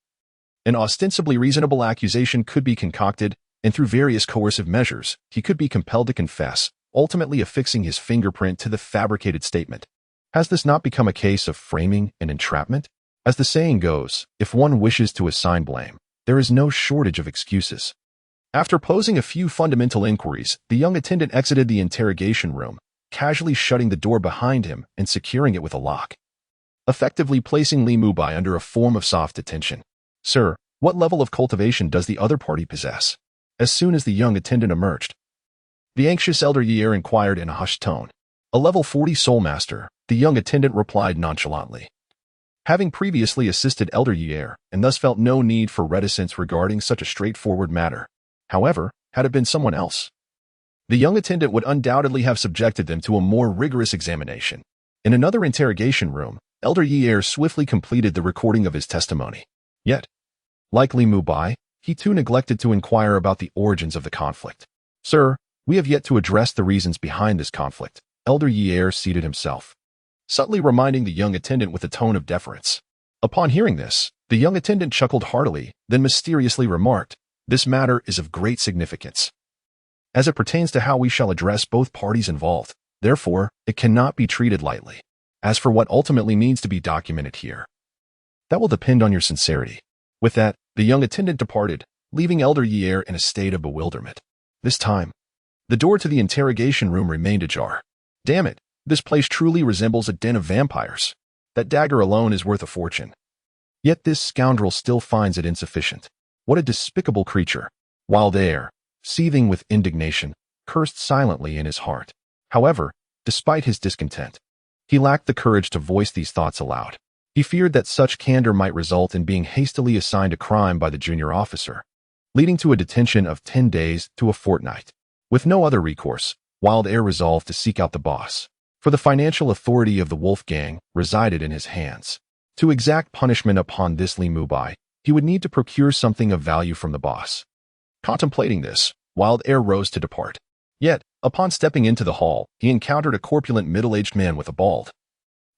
an ostensibly reasonable accusation could be concocted, and through various coercive measures, he could be compelled to confess, ultimately affixing his fingerprint to the fabricated statement. Has this not become a case of framing and entrapment? As the saying goes, if one wishes to assign blame, there is no shortage of excuses. After posing a few fundamental inquiries, the young attendant exited the interrogation room, casually shutting the door behind him and securing it with a lock, effectively placing Li Mubai under a form of soft detention. "Sir, what level of cultivation does the other party possess?" As soon as the young attendant emerged, the anxious elder Yair inquired in a hushed tone. "A level 40 soul master," the young attendant replied nonchalantly. having previously assisted Elder Yi'er and thus felt no need for reticence regarding such a straightforward matter. However, had it been someone else, the young attendant would undoubtedly have subjected them to a more rigorous examination. In another interrogation room, Elder Yi'er swiftly completed the recording of his testimony. Yet, like Li Mubai, he too neglected to inquire about the origins of the conflict. Sir, we have yet to address the reasons behind this conflict. Elder Yi'er seated himself, subtly reminding the young attendant with a tone of deference. Upon hearing this, the young attendant chuckled heartily, then mysteriously remarked, "This matter is of great significance, as it pertains to how we shall address both parties involved. Therefore, it cannot be treated lightly. As for what ultimately needs to be documented here, that will depend on your sincerity." With that, the young attendant departed, leaving Elder Yi'er in a state of bewilderment. This time, the door to the interrogation room remained ajar. Damn it, this place truly resembles a den of vampires. That dagger alone is worth a fortune. Yet this scoundrel still finds it insufficient. What a despicable creature. Wild Air, seething with indignation, cursed silently in his heart. However, despite his discontent, he lacked the courage to voice these thoughts aloud. He feared that such candor might result in being hastily assigned a crime by the junior officer, leading to a detention of 10 days to a fortnight. With no other recourse, Wild Air resolved to seek out the boss, for the financial authority of the Wolf Gang resided in his hands. To exact punishment upon this Li Mubai, he would need to procure something of value from the boss. Contemplating this, Wild Air rose to depart. Yet, upon stepping into the hall, he encountered a corpulent middle-aged man with a bald,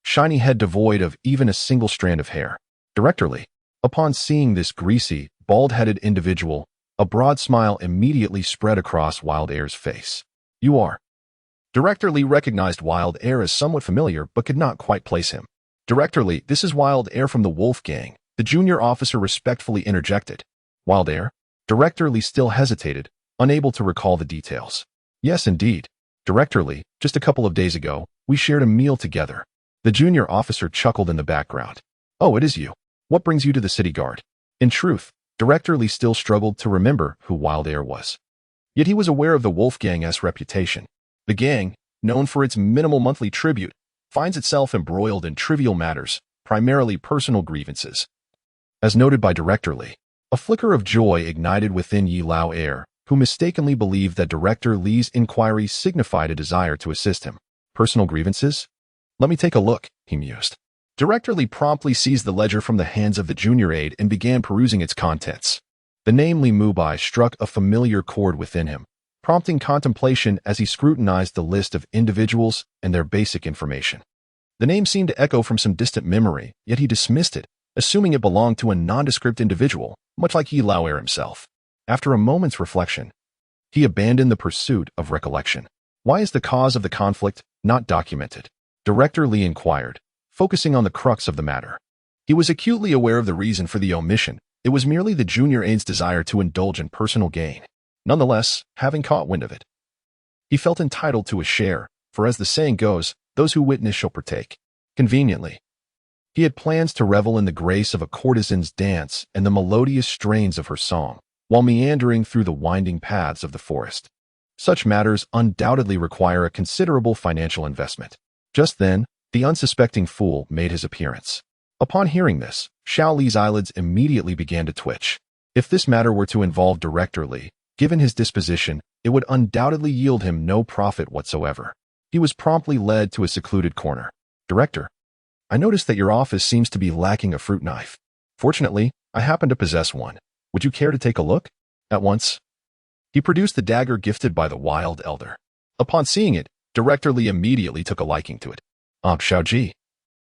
shiny head devoid of even a single strand of hair. Directorly, upon seeing this greasy, bald-headed individual, a broad smile immediately spread across Wild Air's face. "You are." Director Li recognized Wild Air as somewhat familiar but could not quite place him. "Director Li, this is Wild Air from the Wolf Gang," the junior officer respectfully interjected. Wild Air? Director Li still hesitated, unable to recall the details. "Yes, indeed. Director Li, just a couple of days ago, we shared a meal together." The junior officer chuckled in the background. "Oh, it is you. What brings you to the city guard?" In truth, Director Li still struggled to remember who Wild Air was. Yet he was aware of the Wolf Gang's reputation. The gang, known for its minimal monthly tribute, finds itself embroiled in trivial matters, primarily personal grievances. As noted by Director Li, a flicker of joy ignited within Yi Lao Air, who mistakenly believed that Director Li's inquiry signified a desire to assist him. Personal grievances? Let me take a look, he mused. Director Li promptly seized the ledger from the hands of the junior aide and began perusing its contents. The name Li Mubai struck a familiar chord within him, prompting contemplation as he scrutinized the list of individuals and their basic information. The name seemed to echo from some distant memory, yet he dismissed it, assuming it belonged to a nondescript individual, much like Yi Lao Air himself. After a moment's reflection, he abandoned the pursuit of recollection. "Why is the cause of the conflict not documented?" Director Li inquired, focusing on the crux of the matter. He was acutely aware of the reason for the omission. It was merely the junior aide's desire to indulge in personal gain. Nonetheless, having caught wind of it, he felt entitled to a share, for as the saying goes, those who witness shall partake. Conveniently, he had plans to revel in the grace of a courtesan's dance and the melodious strains of her song, while meandering through the winding paths of the forest. Such matters undoubtedly require a considerable financial investment. Just then, the unsuspecting fool made his appearance. Upon hearing this, Xiao Li's eyelids immediately began to twitch. If this matter were to involve Director Li, given his disposition, it would undoubtedly yield him no profit whatsoever. He was promptly led to a secluded corner. "Director, I noticed that your office seems to be lacking a fruit knife. Fortunately, I happen to possess one. Would you care to take a look?" At once, he produced the dagger gifted by the Wild Elder. Upon seeing it, Director Li immediately took a liking to it. Xiaoji,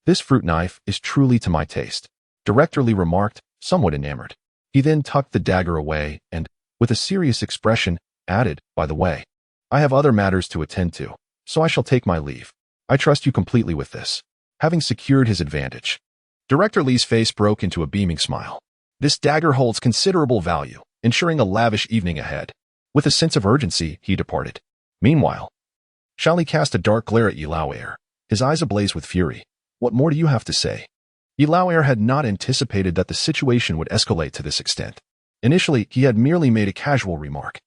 this fruit knife is truly to my taste," Director Li remarked, somewhat enamored. He then tucked the dagger away and, with a serious expression, added, "By the way, I have other matters to attend to, so I shall take my leave. I trust you completely with this." Having secured his advantage, Director Li's face broke into a beaming smile. "This dagger holds considerable value, ensuring a lavish evening ahead." With a sense of urgency, he departed. Meanwhile, Xiao cast a dark glare at Yi Lao Air, his eyes ablaze with fury. "What more do you have to say?" Yi Lao Air had not anticipated that the situation would escalate to this extent. Initially, he had merely made a casual remark,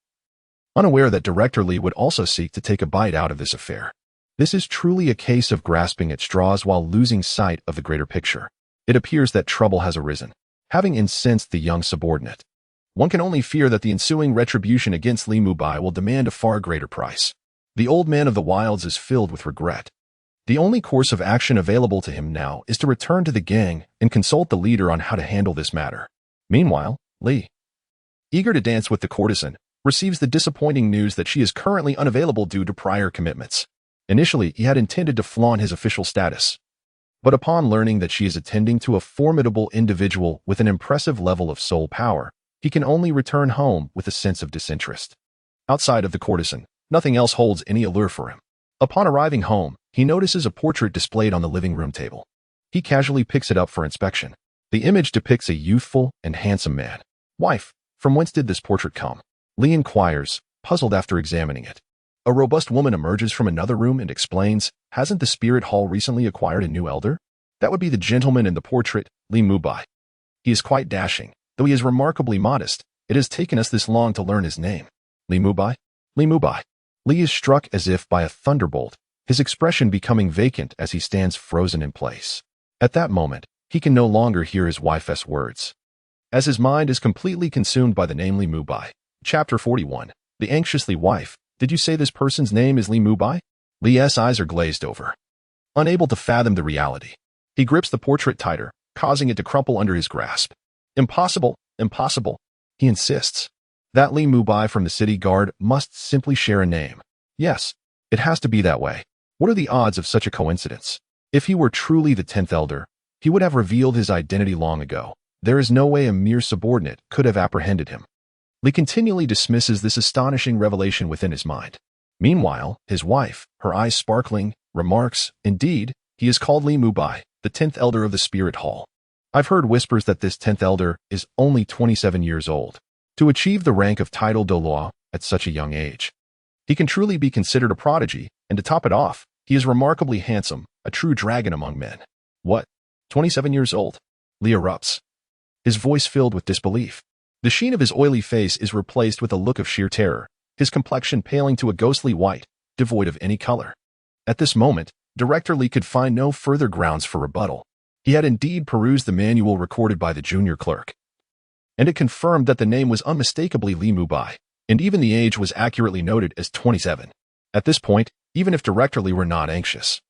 unaware that Director Li would also seek to take a bite out of this affair. This is truly a case of grasping at straws while losing sight of the greater picture. It appears that trouble has arisen, having incensed the young subordinate. One can only fear that the ensuing retribution against Li Mubai will demand a far greater price. The old man of the wilds is filled with regret. The only course of action available to him now is to return to the gang and consult the leader on how to handle this matter. Meanwhile, Li, eager to dance with the courtesan, receives the disappointing news that she is currently unavailable due to prior commitments. Initially, he had intended to flaunt his official status, but upon learning that she is attending to a formidable individual with an impressive level of soul power, he can only return home with a sense of disinterest. Outside of the courtesan, nothing else holds any allure for him. Upon arriving home, he notices a portrait displayed on the living room table. He casually picks it up for inspection. The image depicts a youthful and handsome man. Wife, from whence did this portrait come? Li inquires, puzzled after examining it. A robust woman emerges from another room and explains, hasn't the spirit hall recently acquired a new elder? That would be the gentleman in the portrait, Li Mubai. He is quite dashing, though he is remarkably modest. It has taken us this long to learn his name. Li Mubai? Li Mubai. Li is struck as if by a thunderbolt, his expression becoming vacant as he stands frozen in place. At that moment, he can no longer hear his wife's words, as his mind is completely consumed by the name Li Mubai. Chapter 41. The anxiously wife. Did you say this person's name is Li Mubai? Li's eyes are glazed over, unable to fathom the reality. He grips the portrait tighter, causing it to crumple under his grasp. Impossible, impossible, he insists. That Li Mubai from the city guard must simply share a name. Yes, it has to be that way. What are the odds of such a coincidence? If he were truly the 10th elder, he would have revealed his identity long ago. There is no way a mere subordinate could have apprehended him. Li continually dismisses this astonishing revelation within his mind. Meanwhile, his wife, her eyes sparkling, remarks, indeed, he is called Li Mubai, the 10th elder of the spirit hall. I've heard whispers that this 10th elder is only 27 years old. To achieve the rank of title Douluo at such a young age, he can truly be considered a prodigy, and to top it off, he is remarkably handsome, a true dragon among men. What? 27 years old? Li erupts, his voice filled with disbelief. The sheen of his oily face is replaced with a look of sheer terror, his complexion paling to a ghostly white, devoid of any color. At this moment, Director Li could find no further grounds for rebuttal. He had indeed perused the manual recorded by the junior clerk, and it confirmed that the name was unmistakably Li Mubai, and even the age was accurately noted as 27. At this point, even if Director Li were not anxious,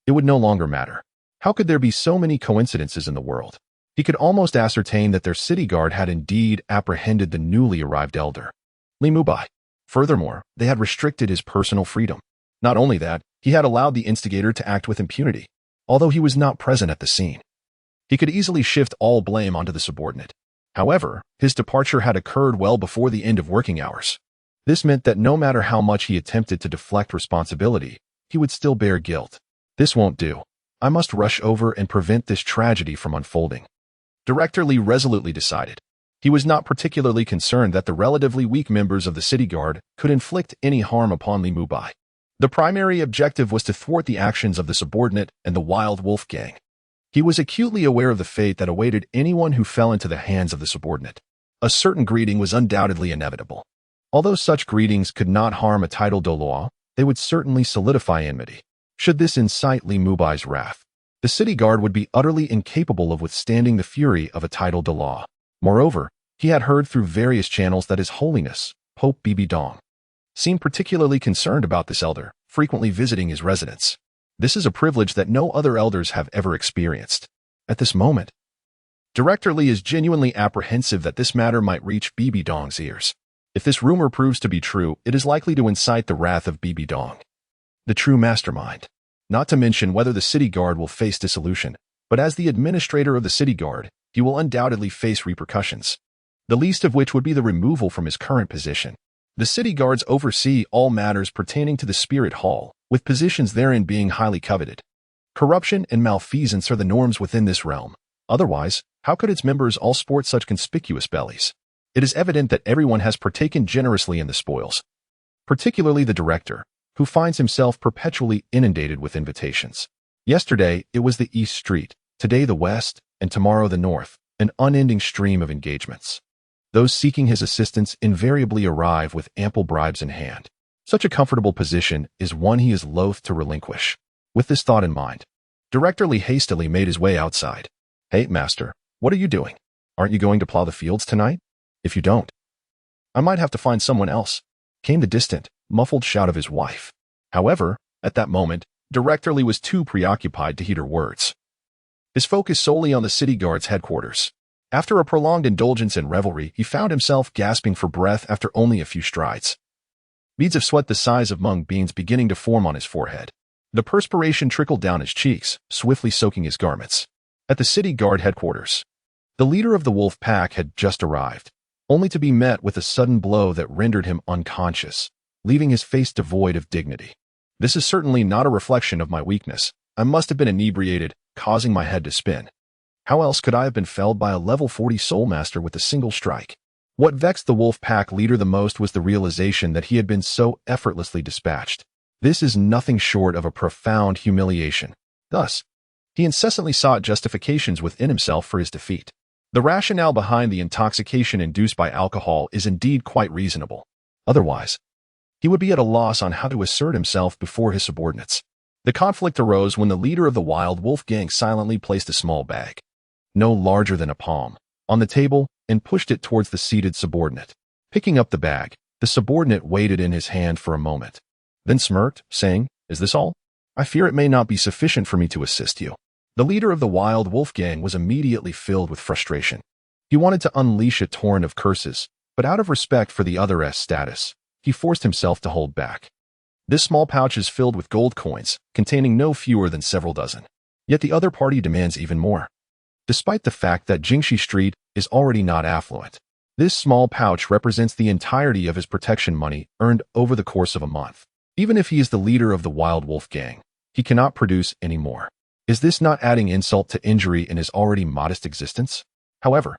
it would no longer matter. How could there be so many coincidences in the world? He could almost ascertain that their city guard had indeed apprehended the newly arrived elder, Li Mubai. Furthermore, they had restricted his personal freedom. Not only that, he had allowed the instigator to act with impunity, although he was not present at the scene. He could easily shift all blame onto the subordinate. However, his departure had occurred well before the end of working hours. This meant that no matter how much he attempted to deflect responsibility, he would still bear guilt. This won't do. I must rush over and prevent this tragedy from unfolding. Director Li resolutely decided. He was not particularly concerned that the relatively weak members of the city guard could inflict any harm upon Li Mubai. The primary objective was to thwart the actions of the subordinate and the wild wolf gang. He was acutely aware of the fate that awaited anyone who fell into the hands of the subordinate. A certain greeting was undoubtedly inevitable. Although such greetings could not harm a title Douluo, they would certainly solidify enmity. Should this incite Li Mubai's wrath, the city guard would be utterly incapable of withstanding the fury of a title Douluo. Moreover, he had heard through various channels that His Holiness, Pope Bibi Dong, seemed particularly concerned about this elder, frequently visiting his residence. This is a privilege that no other elders have ever experienced. At this moment, Director Li is genuinely apprehensive that this matter might reach Bibi Dong's ears. If this rumor proves to be true, it is likely to incite the wrath of Bibi Dong, the true mastermind. Not to mention whether the city guard will face dissolution, but as the administrator of the city guard, he will undoubtedly face repercussions, the least of which would be the removal from his current position. The city guards oversee all matters pertaining to the spirit hall, with positions therein being highly coveted. Corruption and malfeasance are the norms within this realm. Otherwise, how could its members all sport such conspicuous bellies? It is evident that everyone has partaken generously in the spoils, particularly the director, who finds himself perpetually inundated with invitations. Yesterday, it was the East Street, today the West, and tomorrow the North, an unending stream of engagements. Those seeking his assistance invariably arrive with ample bribes in hand. Such a comfortable position is one he is loath to relinquish. With this thought in mind, Director Li hastily made his way outside. Hey, master, what are you doing? Aren't you going to plow the fields tonight? If you don't, I might have to find someone else, came the distant, muffled shout of his wife. However, at that moment, Director Li was too preoccupied to heed her words. His focus solely on the city guard's headquarters. After a prolonged indulgence in revelry, he found himself gasping for breath after only a few strides. Beads of sweat the size of mung beans beginning to form on his forehead. The perspiration trickled down his cheeks, swiftly soaking his garments. At the city guard headquarters, the leader of the wolf pack had just arrived, only to be met with a sudden blow that rendered him unconscious, leaving his face devoid of dignity. This is certainly not a reflection of my weakness. I must have been inebriated, causing my head to spin. How else could I have been felled by a level 40 soul master with a single strike? What vexed the wolf pack leader the most was the realization that he had been so effortlessly dispatched. This is nothing short of a profound humiliation. Thus, he incessantly sought justifications within himself for his defeat. The rationale behind the intoxication induced by alcohol is indeed quite reasonable. Otherwise, he would be at a loss on how to assert himself before his subordinates. The conflict arose when the leader of the wild wolf gang silently placed a small bag, no larger than a palm, on the table and pushed it towards the seated subordinate. Picking up the bag, the subordinate weighed it in his hand for a moment, then smirked, saying, "Is this all? I fear it may not be sufficient for me to assist you." The leader of the wild wolf gang was immediately filled with frustration. He wanted to unleash a torrent of curses, but out of respect for the other's status, he forced himself to hold back. This small pouch is filled with gold coins, containing no fewer than several dozen. Yet the other party demands even more. Despite the fact that Jingxi Street is already not affluent, this small pouch represents the entirety of his protection money earned over the course of a month. Even if he is the leader of the wild wolf gang, he cannot produce any more. Is this not adding insult to injury in his already modest existence? However,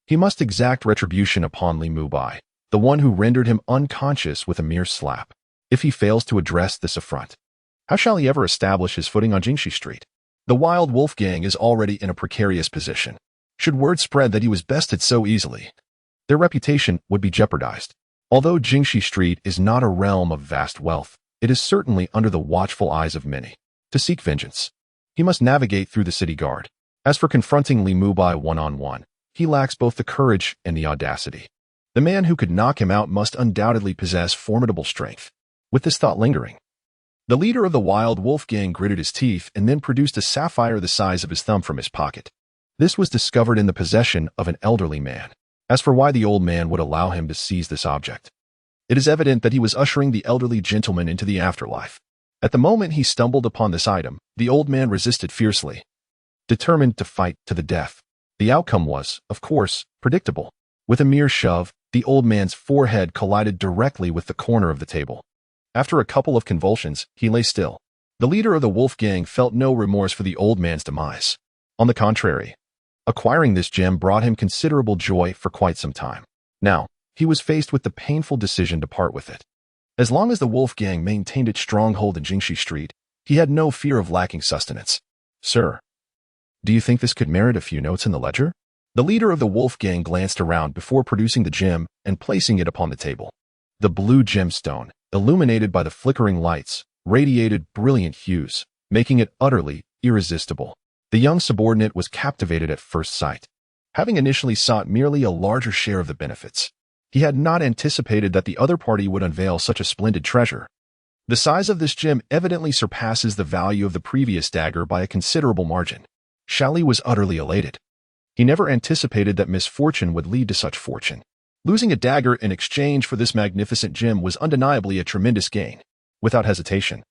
he must exact retribution upon Li Mubai, the one who rendered him unconscious with a mere slap. If he fails to address this affront, how shall he ever establish his footing on Jingxi Street? The wild wolf gang is already in a precarious position. Should word spread that he was bested so easily, their reputation would be jeopardized. Although Jingxi Street is not a realm of vast wealth, it is certainly under the watchful eyes of many. To seek vengeance, he must navigate through the city guard. As for confronting Li Mubai one-on-one, he lacks both the courage and the audacity. The man who could knock him out must undoubtedly possess formidable strength. With this thought lingering, the leader of the wild wolf gang gritted his teeth and then produced a sapphire the size of his thumb from his pocket. This was discovered in the possession of an elderly man. As for why the old man would allow him to seize this object, it is evident that he was ushering the elderly gentleman into the afterlife. At the moment he stumbled upon this item, the old man resisted fiercely, determined to fight to the death. The outcome was, of course, predictable. With a mere shove, the old man's forehead collided directly with the corner of the table. After a couple of convulsions, he lay still. The leader of the wolf gang felt no remorse for the old man's demise. On the contrary, acquiring this gem brought him considerable joy for quite some time. Now, he was faced with the painful decision to part with it. As long as the wolf gang maintained its stronghold in Jingxi Street, he had no fear of lacking sustenance. "Sir, do you think this could merit a few notes in the ledger?" The leader of the wolf gang glanced around before producing the gem and placing it upon the table. The blue gemstone, illuminated by the flickering lights, radiated brilliant hues, making it utterly irresistible. The young subordinate was captivated at first sight. Having initially sought merely a larger share of the benefits, he had not anticipated that the other party would unveil such a splendid treasure. The size of this gem evidently surpasses the value of the previous dagger by a considerable margin. Shali was utterly elated. He never anticipated that misfortune would lead to such fortune. Losing a dagger in exchange for this magnificent gem was undeniably a tremendous gain. Without hesitation,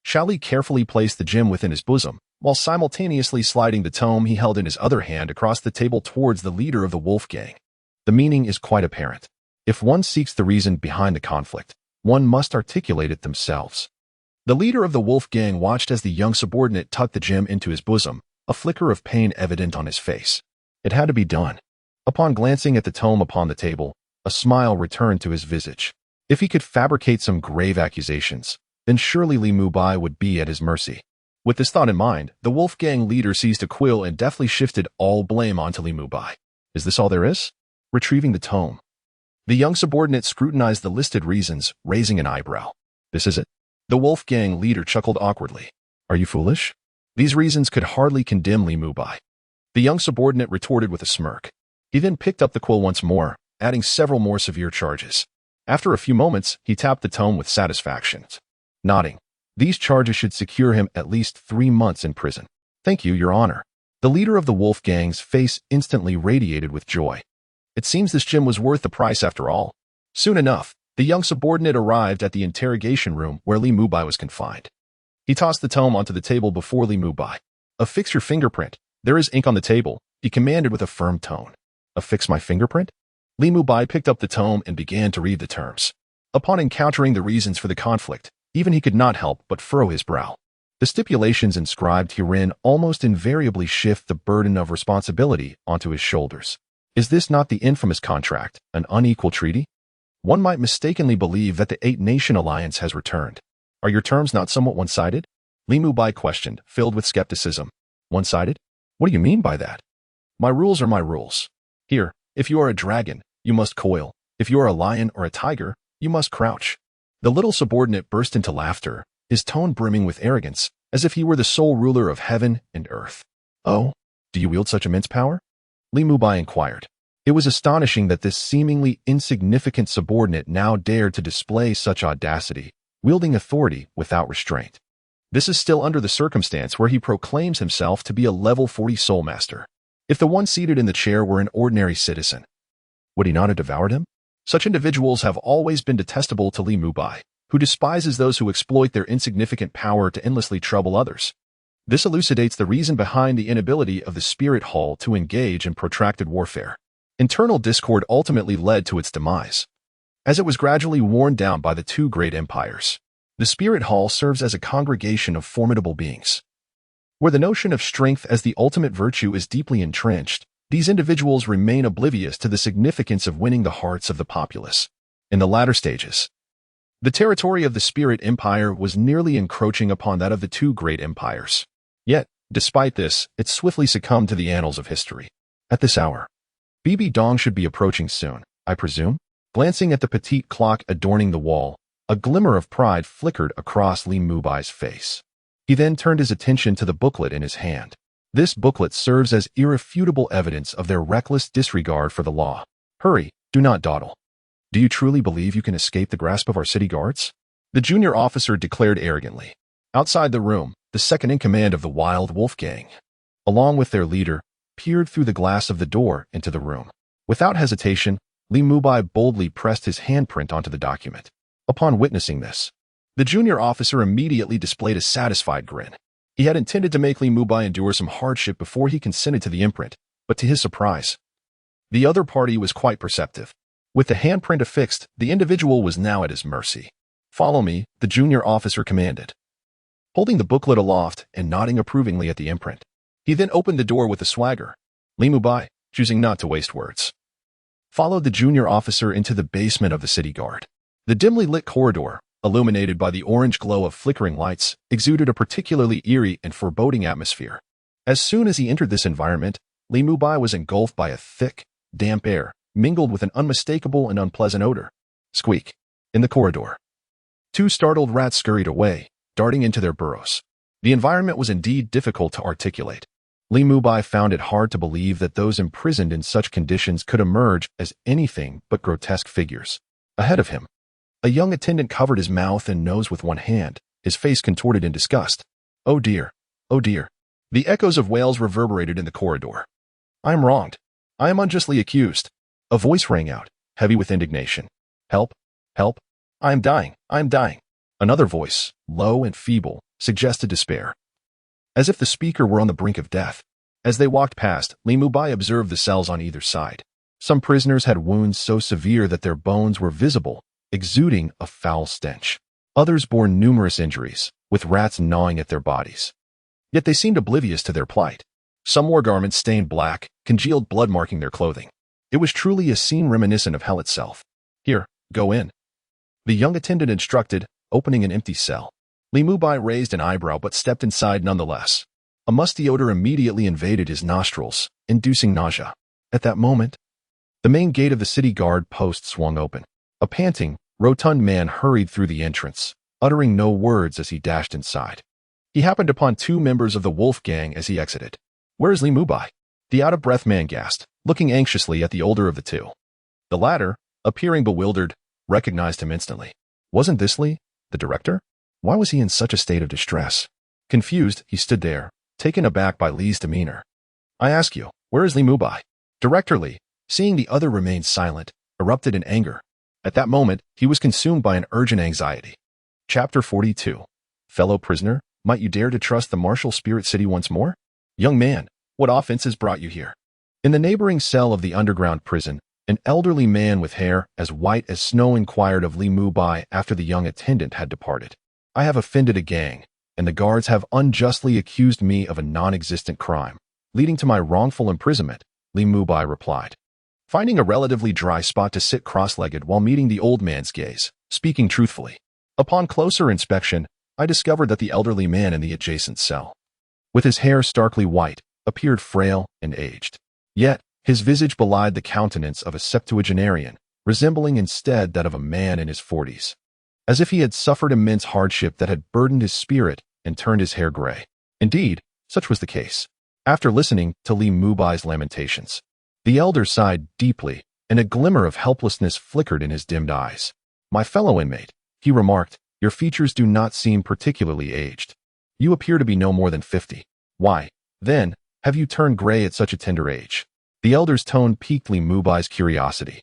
Shali carefully placed the gem within his bosom, while simultaneously sliding the tome he held in his other hand across the table towards the leader of the wolf gang. The meaning is quite apparent. If one seeks the reason behind the conflict, one must articulate it themselves. The leader of the wolf gang watched as the young subordinate tucked the gem into his bosom, a flicker of pain evident on his face. It had to be done. Upon glancing at the tome upon the table, a smile returned to his visage. If he could fabricate some grave accusations, then surely Li Mubai would be at his mercy. With this thought in mind, the wolf gang leader seized a quill and deftly shifted all blame onto Li Mubai. "Is this all there is?" Retrieving the tome, the young subordinate scrutinized the listed reasons, raising an eyebrow. "This is it?" The wolf gang leader chuckled awkwardly. "Are you foolish? These reasons could hardly condemn Li Mubai. The young subordinate retorted with a smirk. He then picked up the quill once more, adding several more severe charges. After a few moments, he tapped the tome with satisfaction, nodding. These charges should secure him at least 3 months in prison. Thank you, Your Honor. The leader of the wolf gang's face instantly radiated with joy. It seems this gem was worth the price after all. Soon enough, the young subordinate arrived at the interrogation room where Li Mubai was confined. He tossed the tome onto the table before Li Mubai. Affix your fingerprint. There is ink on the table, he commanded with a firm tone. Affix my fingerprint? Li Mubai picked up the tome and began to read the terms. Upon encountering the reasons for the conflict, even he could not help but furrow his brow. The stipulations inscribed herein almost invariably shift the burden of responsibility onto his shoulders. Is this not the infamous contract, an unequal treaty? One might mistakenly believe that the 8-nation alliance has returned. Are your terms not somewhat one-sided? Li Mubai questioned, filled with skepticism. One-sided? What do you mean by that? My rules are my rules. Here, if you are a dragon, you must coil. If you are a lion or a tiger, you must crouch. The little subordinate burst into laughter, his tone brimming with arrogance, as if he were the sole ruler of heaven and earth. Oh, do you wield such immense power? Li Mubai inquired. It was astonishing that this seemingly insignificant subordinate now dared to display such audacity, wielding authority without restraint. This is still under the circumstance where he proclaims himself to be a level 40 soul master. If the one seated in the chair were an ordinary citizen, would he not have devoured him? Such individuals have always been detestable to Li Mubai, who despises those who exploit their insignificant power to endlessly trouble others. This elucidates the reason behind the inability of the Spirit Hall to engage in protracted warfare. Internal discord ultimately led to its demise. As it was gradually worn down by the 2 great empires, the Spirit Hall serves as a congregation of formidable beings. Where the notion of strength as the ultimate virtue is deeply entrenched, these individuals remain oblivious to the significance of winning the hearts of the populace. In the latter stages, the territory of the Spirit Empire was nearly encroaching upon that of the 2 great empires. Yet, despite this, it swiftly succumbed to the annals of history. At this hour, Bibi Dong should be approaching soon, I presume? Glancing at the petite clock adorning the wall, a glimmer of pride flickered across Li Mubai's face. He then turned his attention to the booklet in his hand. This booklet serves as irrefutable evidence of their reckless disregard for the law. Hurry, do not dawdle. Do you truly believe you can escape the grasp of our city guards? The junior officer declared arrogantly. Outside the room, the second-in-command of the Wild Wolf Gang, along with their leader, peered through the glass of the door into the room. Without hesitation, Li Mubai boldly pressed his handprint onto the document. Upon witnessing this, the junior officer immediately displayed a satisfied grin. He had intended to make Li Mubai endure some hardship before he consented to the imprint, but to his surprise, the other party was quite perceptive. With the handprint affixed, the individual was now at his mercy. Follow me, the junior officer commanded. Holding the booklet aloft and nodding approvingly at the imprint, he then opened the door with a swagger. Li Mubai, choosing not to waste words, followed the junior officer into the basement of the city guard. The dimly lit corridor, illuminated by the orange glow of flickering lights, exuded a particularly eerie and foreboding atmosphere. As soon as he entered this environment, Li Mubai was engulfed by a thick, damp air, mingled with an unmistakable and unpleasant odor. Squeak. In the corridor, 2 startled rats scurried away, darting into their burrows. The environment was indeed difficult to articulate. Li Mubai found it hard to believe that those imprisoned in such conditions could emerge as anything but grotesque figures. Ahead of him, a young attendant covered his mouth and nose with one hand, his face contorted in disgust. Oh dear, oh dear. The echoes of wails reverberated in the corridor. I am wronged. I am unjustly accused. A voice rang out, heavy with indignation. Help, help. I am dying, I am dying. Another voice, low and feeble, suggested despair, as if the speaker were on the brink of death. As they walked past, Li Mubai observed the cells on either side. Some prisoners had wounds so severe that their bones were visible, exuding a foul stench. Others bore numerous injuries, with rats gnawing at their bodies. Yet they seemed oblivious to their plight. Some wore garments stained black, congealed blood marking their clothing. It was truly a scene reminiscent of hell itself. Here, go in, the young attendant instructed, opening an empty cell. Li Mubai raised an eyebrow but stepped inside nonetheless. A musty odor immediately invaded his nostrils, inducing nausea. At that moment, the main gate of the city guard post swung open. A panting, rotund man hurried through the entrance, uttering no words as he dashed inside. He happened upon 2 members of the wolf gang as he exited. Where is Li Mubai? The out-of-breath man gasped, looking anxiously at the older of the two. The latter, appearing bewildered, recognized him instantly. Wasn't this Li, the director? Why was he in such a state of distress? Confused, he stood there, taken aback by Li's demeanor. I ask you, where is Li Mubai? Director Li, seeing the other remain silent, erupted in anger. At that moment, he was consumed by an urgent anxiety. Chapter 42. Fellow prisoner, might you dare to trust the martial spirit city once more? Young man, what offenses brought you here? In the neighboring cell of the underground prison, an elderly man with hair as white as snow inquired of Li Mubai after the young attendant had departed. I have offended a gang, and the guards have unjustly accused me of a non-existent crime, leading to my wrongful imprisonment, Li Mubai replied, finding a relatively dry spot to sit cross-legged while meeting the old man's gaze, speaking truthfully. Upon closer inspection, I discovered that the elderly man in the adjacent cell, with his hair starkly white, appeared frail and aged. Yet, his visage belied the countenance of a septuagenarian, resembling instead that of a man in his 40s, as if he had suffered immense hardship that had burdened his spirit and turned his hair gray. Indeed, such was the case. After listening to Li Mubai's lamentations, the elder sighed deeply, and a glimmer of helplessness flickered in his dimmed eyes. My fellow inmate, he remarked, your features do not seem particularly aged. You appear to be no more than 50. Why, then, have you turned gray at such a tender age? The elder's tone piqued Li Mubai's curiosity,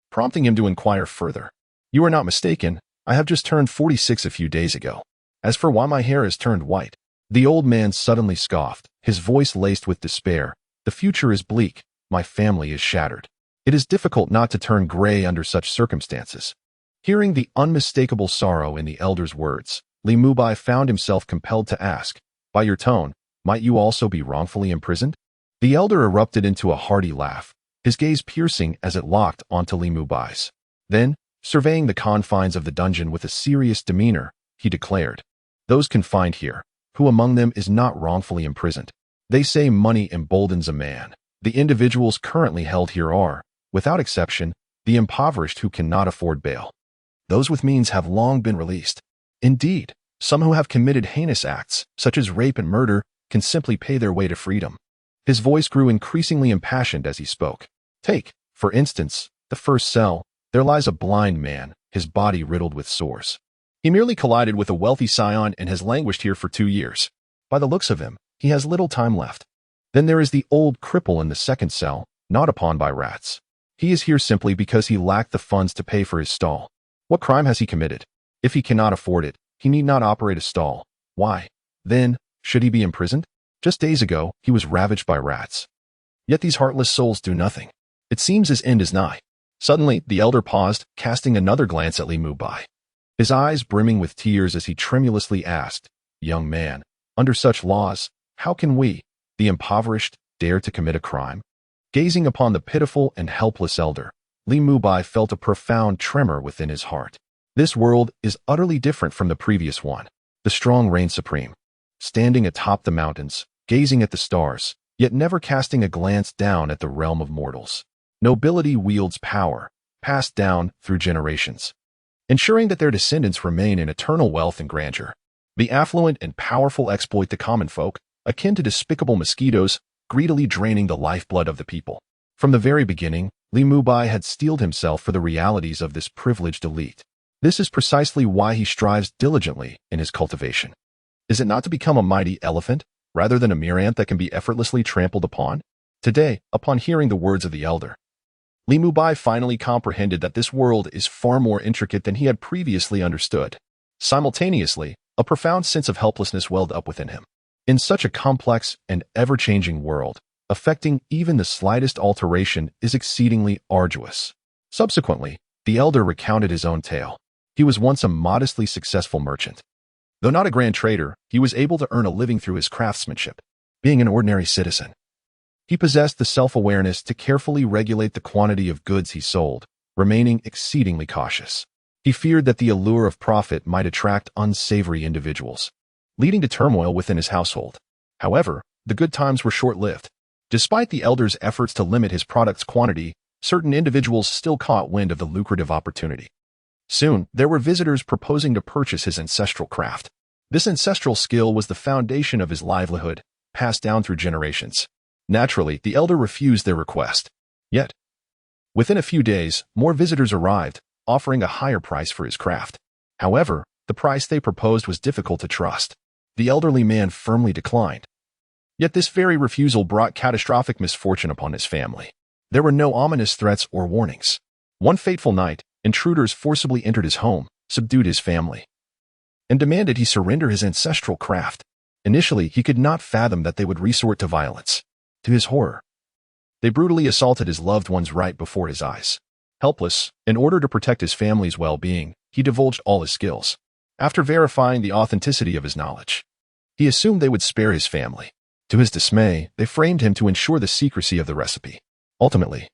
prompting him to inquire further. You are not mistaken, I have just turned 46 a few days ago. As for why my hair has turned white, the old man suddenly scoffed, his voice laced with despair. The future is bleak, my family is shattered. It is difficult not to turn gray under such circumstances. Hearing the unmistakable sorrow in the elder's words, Li Mubai found himself compelled to ask, by your tone, might you also be wrongfully imprisoned? The elder erupted into a hearty laugh, his gaze piercing as it locked onto Li Mubai's. Then, surveying the confines of the dungeon with a serious demeanor, he declared, those confined here, who among them is not wrongfully imprisoned? They say money emboldens a man. The individuals currently held here are, without exception, the impoverished who cannot afford bail. Those with means have long been released. Indeed, some who have committed heinous acts, such as rape and murder, can simply pay their way to freedom. His voice grew increasingly impassioned as he spoke. Take, for instance, the first cell. There lies a blind man, his body riddled with sores. He merely collided with a wealthy scion and has languished here for 2 years. By the looks of him, he has little time left. Then there is the old cripple in the second cell, gnawed upon by rats. He is here simply because he lacked the funds to pay for his stall. What crime has he committed? If he cannot afford it, he need not operate a stall. Why, then, should he be imprisoned? Just days ago, he was ravaged by rats. Yet these heartless souls do nothing. It seems his end is nigh. Suddenly, the elder paused, casting another glance at Li Mubai, his eyes brimming with tears as he tremulously asked, young man, under such laws, how can we, the impoverished, dare to commit a crime? Gazing upon the pitiful and helpless elder, Li Mubai felt a profound tremor within his heart. This world is utterly different from the previous one. The strong reign supreme, standing atop the mountains, gazing at the stars, yet never casting a glance down at the realm of mortals. Nobility wields power, passed down through generations, ensuring that their descendants remain in eternal wealth and grandeur. The affluent and powerful exploit the common folk, akin to despicable mosquitoes, greedily draining the lifeblood of the people. From the very beginning, Li Mubai had steeled himself for the realities of this privileged elite. This is precisely why he strives diligently in his cultivation. Is it not to become a mighty elephant, rather than a mere ant that can be effortlessly trampled upon? Today, upon hearing the words of the elder, Li Mubai finally comprehended that this world is far more intricate than he had previously understood. Simultaneously, a profound sense of helplessness welled up within him. In such a complex and ever-changing world, affecting even the slightest alteration is exceedingly arduous. Subsequently, the elder recounted his own tale. He was once a modestly successful merchant. Though not a grand trader, he was able to earn a living through his craftsmanship. Being an ordinary citizen, he possessed the self-awareness to carefully regulate the quantity of goods he sold, remaining exceedingly cautious. He feared that the allure of profit might attract unsavory individuals, leading to turmoil within his household. However, the good times were short-lived. Despite the elder's efforts to limit his product's quantity, certain individuals still caught wind of the lucrative opportunity. Soon, there were visitors proposing to purchase his ancestral craft. This ancestral skill was the foundation of his livelihood, passed down through generations. Naturally, the elder refused their request. Yet, within a few days, more visitors arrived, offering a higher price for his craft. However, the price they proposed was difficult to trust. The elderly man firmly declined. Yet this very refusal brought catastrophic misfortune upon his family. There were no ominous threats or warnings. One fateful night, intruders forcibly entered his home, subdued his family, and demanded he surrender his ancestral craft. Initially, he could not fathom that they would resort to violence. To his horror, they brutally assaulted his loved ones right before his eyes. Helpless, in order to protect his family's well-being, he divulged all his skills. After verifying the authenticity of his knowledge, he assumed they would spare his family. To his dismay, they framed him to ensure the secrecy of the recipe. Ultimately,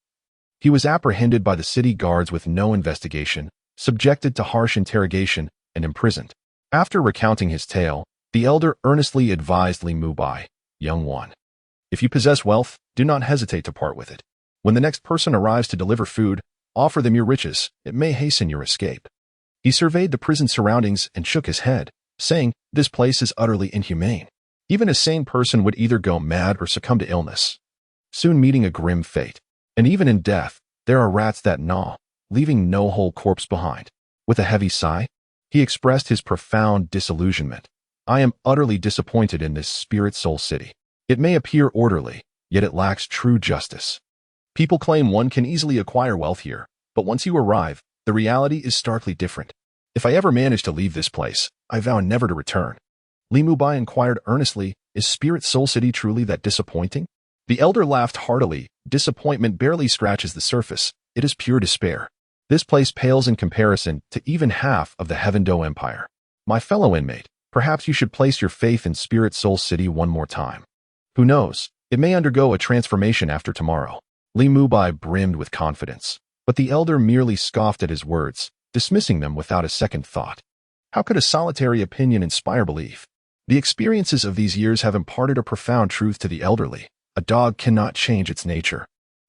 he was apprehended by the city guards with no investigation, subjected to harsh interrogation, and imprisoned. After recounting his tale, the elder earnestly advised Li Mubai, "Young one, if you possess wealth, do not hesitate to part with it. When the next person arrives to deliver food, offer them your riches. It may hasten your escape." He surveyed the prison surroundings and shook his head, saying, "This place is utterly inhumane. Even a sane person would either go mad or succumb to illness, soon meeting a grim fate. And even in death, there are rats that gnaw, leaving no whole corpse behind." With a heavy sigh, he expressed his profound disillusionment. "I am utterly disappointed in this spirit soul city. It may appear orderly, yet it lacks true justice. People claim one can easily acquire wealth here, but once you arrive, the reality is starkly different. If I ever manage to leave this place, I vow never to return." Li Mubai inquired earnestly, "Is Spirit Soul City truly that disappointing?" The elder laughed heartily. "Disappointment barely scratches the surface. It is pure despair. This place pales in comparison to even half of the Heaven Do Empire. My fellow inmate, perhaps you should place your faith in Spirit Soul City one more time. Who knows, it may undergo a transformation after tomorrow." Li Mubai brimmed with confidence, but the elder merely scoffed at his words, dismissing them without a second thought. How could a solitary opinion inspire belief? The experiences of these years have imparted a profound truth to the elderly. A dog cannot change its nature.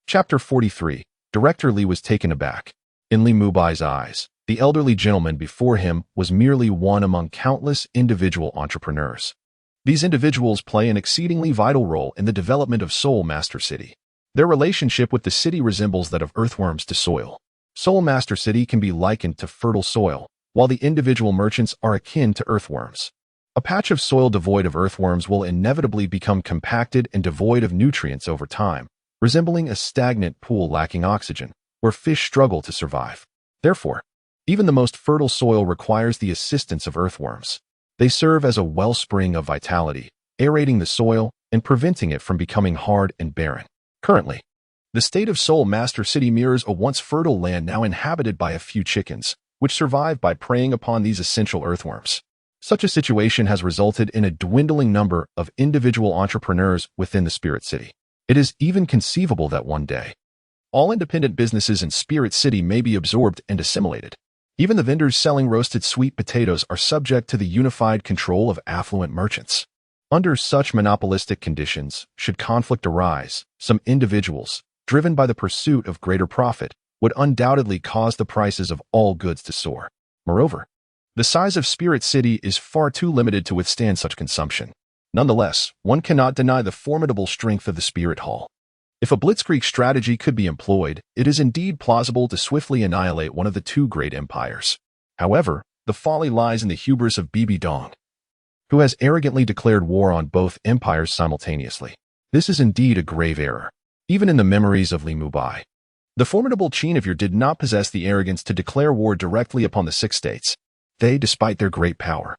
Chapter 43. Director Li was taken aback. In Li Mubai's eyes, the elderly gentleman before him was merely one among countless individual entrepreneurs. These individuals play an exceedingly vital role in the development of Soul Master City. Their relationship with the city resembles that of earthworms to soil. Soul Master City can be likened to fertile soil, while the individual merchants are akin to earthworms. A patch of soil devoid of earthworms will inevitably become compacted and devoid of nutrients over time, resembling a stagnant pool lacking oxygen, where fish struggle to survive. Therefore, even the most fertile soil requires the assistance of earthworms. They serve as a wellspring of vitality, aerating the soil and preventing it from becoming hard and barren. Currently, the state of Soul Master City mirrors a once fertile land now inhabited by a few chickens, which survive by preying upon these essential earthworms. Such a situation has resulted in a dwindling number of individual entrepreneurs within the Spirit City. It is even conceivable that one day, all independent businesses in Spirit City may be absorbed and assimilated. Even the vendors selling roasted sweet potatoes are subject to the unified control of affluent merchants. Under such monopolistic conditions, should conflict arise, some individuals, driven by the pursuit of greater profit, would undoubtedly cause the prices of all goods to soar. Moreover, the size of Spirit City is far too limited to withstand such consumption. Nonetheless, one cannot deny the formidable strength of the Spirit Hall. If a blitzkrieg strategy could be employed, it is indeed plausible to swiftly annihilate one of the two great empires. However, the folly lies in the hubris of Bibi Dong, who has arrogantly declared war on both empires simultaneously. This is indeed a grave error, even in the memories of Li Mubai. The formidable Chinevere did not possess the arrogance to declare war directly upon the Six States. They, despite their great power,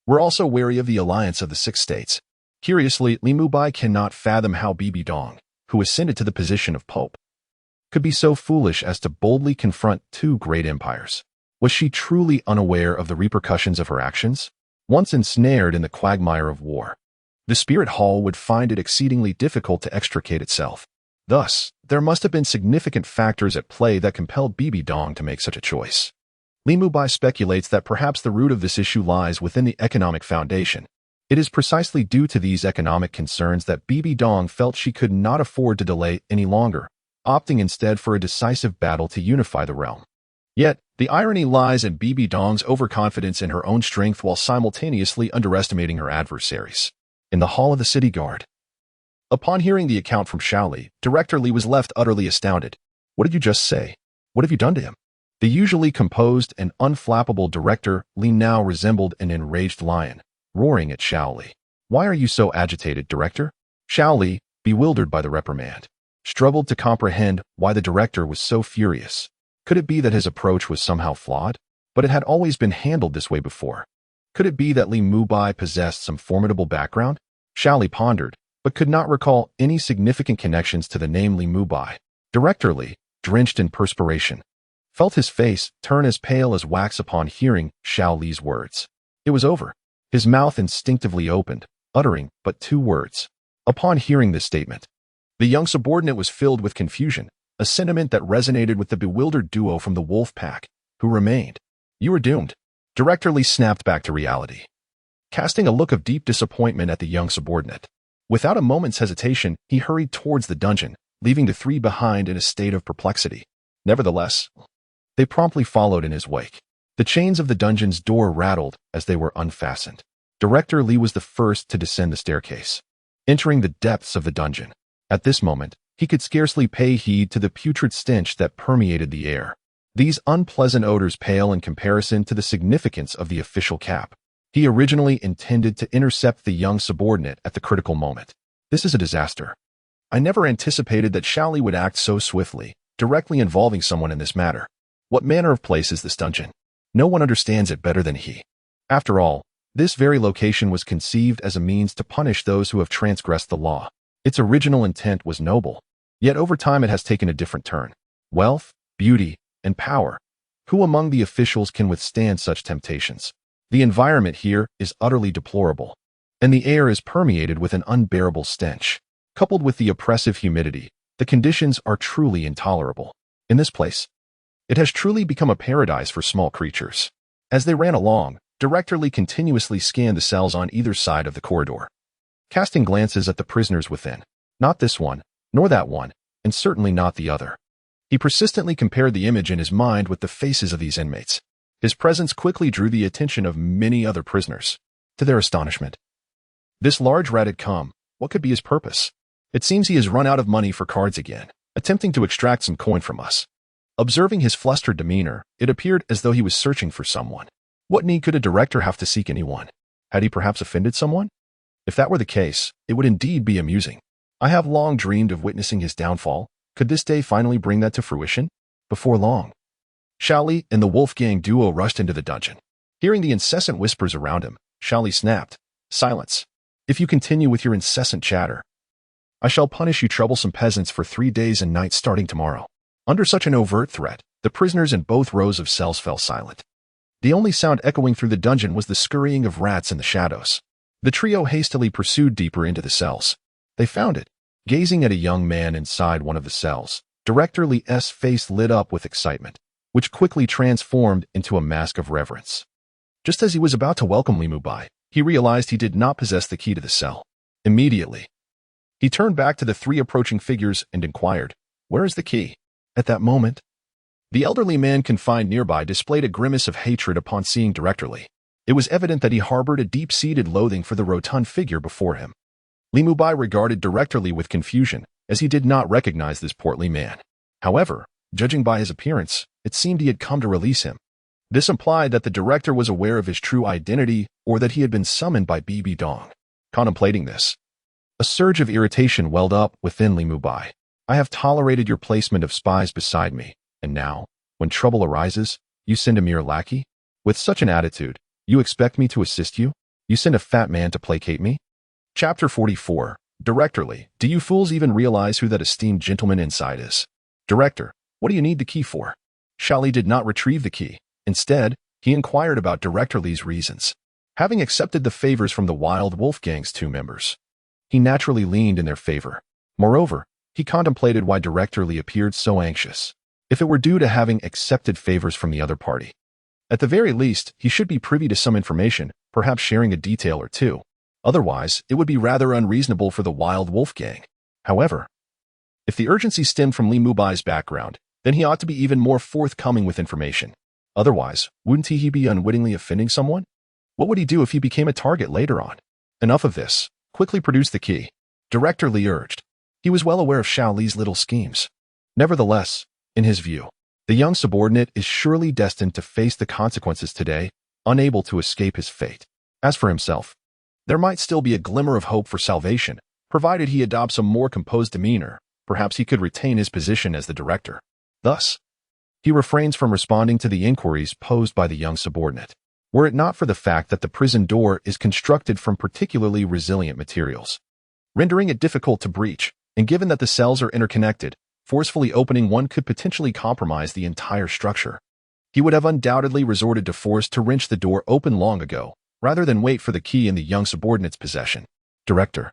were also wary of the alliance of the Six States. Curiously, Li Mubai cannot fathom how Bibi Dong, who ascended to the position of Pope, could be so foolish as to boldly confront two great empires. Was she truly unaware of the repercussions of her actions? Once ensnared in the quagmire of war, the Spirit Hall would find it exceedingly difficult to extricate itself. Thus, there must have been significant factors at play that compelled Bibi Dong to make such a choice. Li Mubai speculates that perhaps the root of this issue lies within the economic foundation. It is precisely due to these economic concerns that Bibi Dong felt she could not afford to delay any longer, opting instead for a decisive battle to unify the realm. Yet, the irony lies in Bibi Dong's overconfidence in her own strength while simultaneously underestimating her adversaries. In the hall of the city guard, Upon hearing the account from Li, Director Li was left utterly astounded. What did you just say? What have you done to him? The usually composed and unflappable Director Li now resembled an enraged lion, roaring at Li. Why are you so agitated, Director? Li, bewildered by the reprimand, struggled to comprehend why the director was so furious. Could it be that his approach was somehow flawed? But it had always been handled this way before. Could it be that Li Mubai possessed some formidable background? Li pondered, but could not recall any significant connections to the name Li Mubai. Director Li, drenched in perspiration, felt his face turn as pale as wax upon hearing Li's words. It was over. His mouth instinctively opened, uttering but two words. Upon hearing this statement, the young subordinate was filled with confusion, a sentiment that resonated with the bewildered duo from the wolf pack, who remained. You are doomed. Director Li snapped back to reality, casting a look of deep disappointment at the young subordinate. Without a moment's hesitation, he hurried towards the dungeon, leaving the three behind in a state of perplexity. Nevertheless, they promptly followed in his wake. The chains of the dungeon's door rattled as they were unfastened. Director Li was the first to descend the staircase, entering the depths of the dungeon. At this moment, he could scarcely pay heed to the putrid stench that permeated the air. These unpleasant odors pale in comparison to the significance of the official cap. He originally intended to intercept the young subordinate at the critical moment. This is a disaster. I never anticipated that Li would act so swiftly, directly involving someone in this matter. What manner of place is this dungeon? No one understands it better than he. After all, this very location was conceived as a means to punish those who have transgressed the law. Its original intent was noble, yet over time it has taken a different turn. Wealth, beauty, and power. Who among the officials can withstand such temptations? The environment here is utterly deplorable, and the air is permeated with an unbearable stench. Coupled with the oppressive humidity, the conditions are truly intolerable. In this place, it has truly become a paradise for small creatures. As they ran along, Director Li continuously scanned the cells on either side of the corridor, casting glances at the prisoners within. Not this one, nor that one, and certainly not the other. He persistently compared the image in his mind with the faces of these inmates. His presence quickly drew the attention of many other prisoners. To their astonishment, this large rat had come. What could be his purpose? It seems he has run out of money for cards again, attempting to extract some coin from us. Observing his flustered demeanor, it appeared as though he was searching for someone. What need could a director have to seek anyone? Had he perhaps offended someone? If that were the case, it would indeed be amusing. I have long dreamed of witnessing his downfall. Could this day finally bring that to fruition? Before long, Li and the Wolfgang duo rushed into the dungeon. Hearing the incessant whispers around him, Li snapped. Silence. If you continue with your incessant chatter, I shall punish you troublesome peasants for 3 days and nights starting tomorrow. Under such an overt threat, the prisoners in both rows of cells fell silent. The only sound echoing through the dungeon was the scurrying of rats in the shadows. The trio hastily pursued deeper into the cells. They found it. Gazing at a young man inside one of the cells, Director Li's face lit up with excitement, which quickly transformed into a mask of reverence. Just as he was about to welcome Li Mubai, he realized he did not possess the key to the cell. Immediately, he turned back to the three approaching figures and inquired, "Where is the key?" At that moment, the elderly man confined nearby displayed a grimace of hatred upon seeing Director Li. It was evident that he harbored a deep-seated loathing for the rotund figure before him. Li Mubai regarded Director Li with confusion, as he did not recognize this portly man. However, judging by his appearance, it seemed he had come to release him. This implied that the director was aware of his true identity or that he had been summoned by Bibi Dong. Contemplating this, a surge of irritation welled up within Li Mubai. I have tolerated your placement of spies beside me, and now, when trouble arises, you send a mere lackey? With such an attitude, you expect me to assist you? You send a fat man to placate me? Chapter 44. Director Li, do you fools even realize who that esteemed gentleman inside is? Director, what do you need the key for? Li did not retrieve the key. Instead, he inquired about Director Li's reasons. Having accepted the favors from the Wild Wolfgang's 2 members, he naturally leaned in their favor. Moreover, he contemplated why Director Li appeared so anxious. If it were due to having accepted favors from the other party, at the very least, he should be privy to some information, perhaps sharing a detail or two. Otherwise, it would be rather unreasonable for the Wild Wolfgang. However, if the urgency stemmed from Li Mubai's background, then he ought to be even more forthcoming with information. Otherwise, wouldn't he be unwittingly offending someone? What would he do if he became a target later on? Enough of this. Quickly produce the key. Director Li urged. He was well aware of Xiao Li's little schemes. Nevertheless, in his view, the young subordinate is surely destined to face the consequences today, unable to escape his fate. As for himself, there might still be a glimmer of hope for salvation, provided he adopts a more composed demeanor. Perhaps he could retain his position as the director. Thus, he refrains from responding to the inquiries posed by the young subordinate. Were it not for the fact that the prison door is constructed from particularly resilient materials, rendering it difficult to breach, and given that the cells are interconnected, forcefully opening one could potentially compromise the entire structure. He would have undoubtedly resorted to force to wrench the door open long ago, rather than wait for the key in the young subordinate's possession. Director,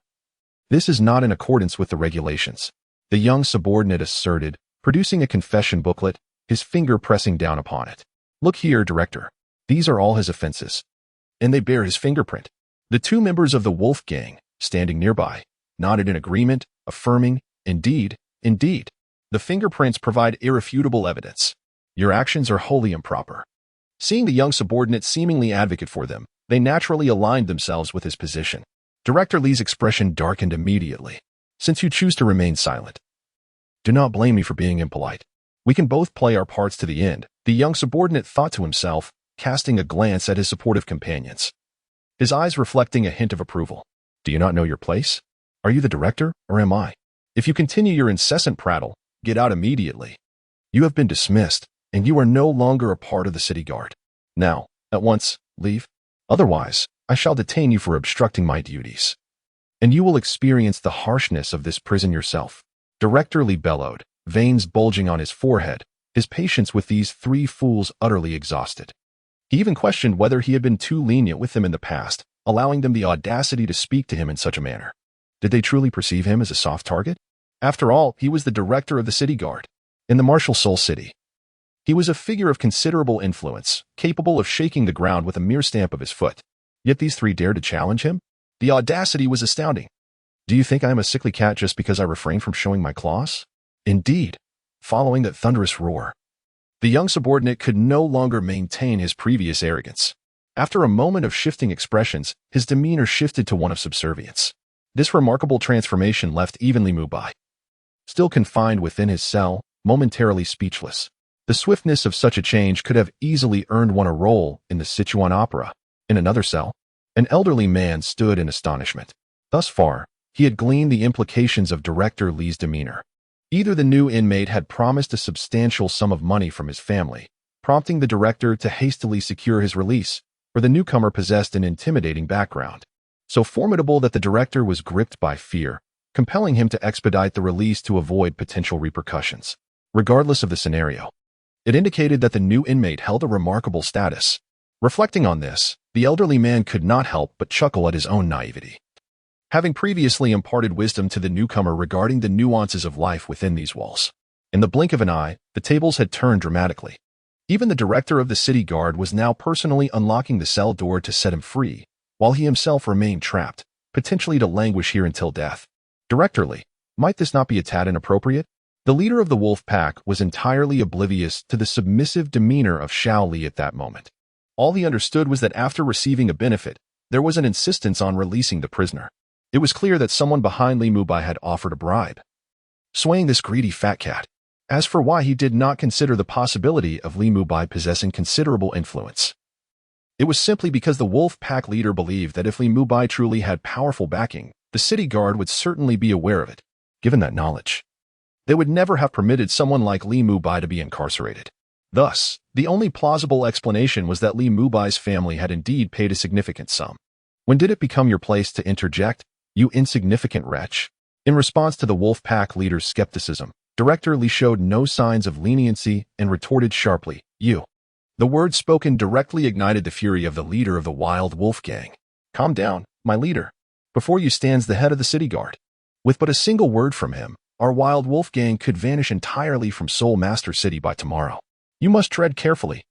this is not in accordance with the regulations, the young subordinate asserted, producing a confession booklet, his finger pressing down upon it. Look here, Director. These are all his offenses, and they bear his fingerprint. The two members of the wolf gang, standing nearby, nodded in agreement, affirming, indeed. The fingerprints provide irrefutable evidence. Your actions are wholly improper. Seeing the young subordinate seemingly advocate for them, they naturally aligned themselves with his position. Director Li's expression darkened immediately. Since you choose to remain silent, do not blame me for being impolite. We can both play our parts to the end, the young subordinate thought to himself, casting a glance at his supportive companions, his eyes reflecting a hint of approval. Do you not know your place? Are you the director, or am I? If you continue your incessant prattle, get out immediately. You have been dismissed, and you are no longer a part of the city guard. Now, at once, leave. Otherwise, I shall detain you for obstructing my duties. And you will experience the harshness of this prison yourself. Director Li bellowed, veins bulging on his forehead, his patience with these three fools utterly exhausted. He even questioned whether he had been too lenient with them in the past, allowing them the audacity to speak to him in such a manner. Did they truly perceive him as a soft target? After all, he was the director of the city guard. In the martial Seoul City, he was a figure of considerable influence, capable of shaking the ground with a mere stamp of his foot. Yet these three dared to challenge him? The audacity was astounding. Do you think I am a sickly cat just because I refrain from showing my claws? Indeed. Following that thunderous roar, the young subordinate could no longer maintain his previous arrogance. After a moment of shifting expressions, his demeanor shifted to one of subservience. This remarkable transformation left even Li Mubai, still confined within his cell, momentarily speechless. The swiftness of such a change could have easily earned one a role in the Sichuan opera. In another cell, an elderly man stood in astonishment. Thus far, he had gleaned the implications of Director Li's demeanor. Either the new inmate had promised a substantial sum of money from his family, prompting the director to hastily secure his release, or the newcomer possessed an intimidating background, so formidable that the director was gripped by fear, compelling him to expedite the release to avoid potential repercussions. Regardless of the scenario, it indicated that the new inmate held a remarkable status. Reflecting on this, the elderly man could not help but chuckle at his own naivety. Having previously imparted wisdom to the newcomer regarding the nuances of life within these walls, in the blink of an eye, the tables had turned dramatically. Even the director of the city guard was now personally unlocking the cell door to set him free, while he himself remained trapped, potentially to languish here until death. Director Li, might this not be a tad inappropriate? The leader of the wolf pack was entirely oblivious to the submissive demeanor of Xiao Li at that moment. All he understood was that after receiving a benefit, there was an insistence on releasing the prisoner. It was clear that someone behind Li Mubai had offered a bribe, swaying this greedy fat cat. As for why he did not consider the possibility of Li Mubai possessing considerable influence, it was simply because the wolf pack leader believed that if Li Mubai truly had powerful backing, the city guard would certainly be aware of it. Given that knowledge, they would never have permitted someone like Li Mubai to be incarcerated. Thus, the only plausible explanation was that Li Mubai's family had indeed paid a significant sum. When did it become your place to interject, you insignificant wretch? In response to the wolf pack leader's skepticism, Director Li showed no signs of leniency and retorted sharply, you. The words spoken directly ignited the fury of the leader of the wild wolf gang. Calm down, my leader. Before you stands the head of the city guard. With but a single word from him, our wild wolf gang could vanish entirely from Seoul Master City by tomorrow. You must tread carefully.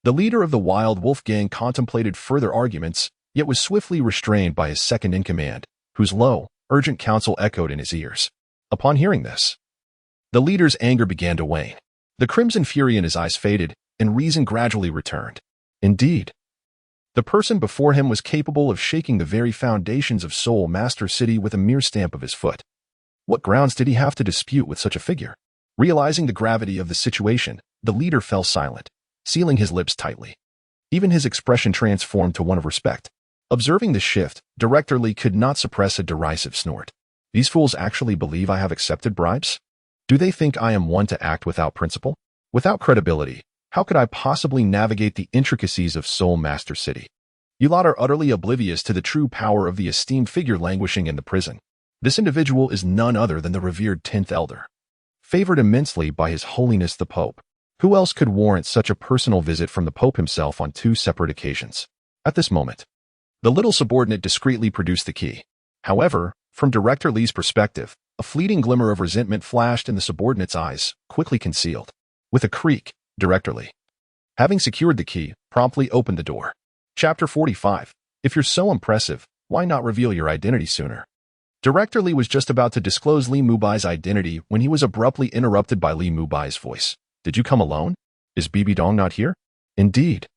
The leader of the wild wolf gang contemplated further arguments, yet was swiftly restrained by his second-in-command, whose low, urgent counsel echoed in his ears. Upon hearing this, the leader's anger began to wane. The crimson fury in his eyes faded, and reason gradually returned. Indeed, The person before him was capable of shaking the very foundations of Seoul Master City with a mere stamp of his foot. What grounds did he have to dispute with such a figure? Realizing the gravity of the situation, the leader fell silent, sealing his lips tightly. Even his expression transformed to one of respect. Observing the shift, Director Li could not suppress a derisive snort. These fools actually believe I have accepted bribes? Do they think I am one to act without principle? Without credibility, how could I possibly navigate the intricacies of Seoul Master City? You lot are utterly oblivious to the true power of the esteemed figure languishing in the prison. This individual is none other than the revered 10th Elder, favored immensely by His Holiness the Pope. Who else could warrant such a personal visit from the Pope himself on 2 separate occasions? At this moment, the little subordinate discreetly produced the key. However, from Director Li's perspective, a fleeting glimmer of resentment flashed in the subordinate's eyes, quickly concealed. With a creak, Director Li, having secured the key, promptly opened the door. Chapter 45. If you're so impressive, why not reveal your identity sooner? Director Li was just about to disclose Li Mubai's identity when he was abruptly interrupted by Li Mubai's voice. Did you come alone? Is Bibi Dong not here? Indeed.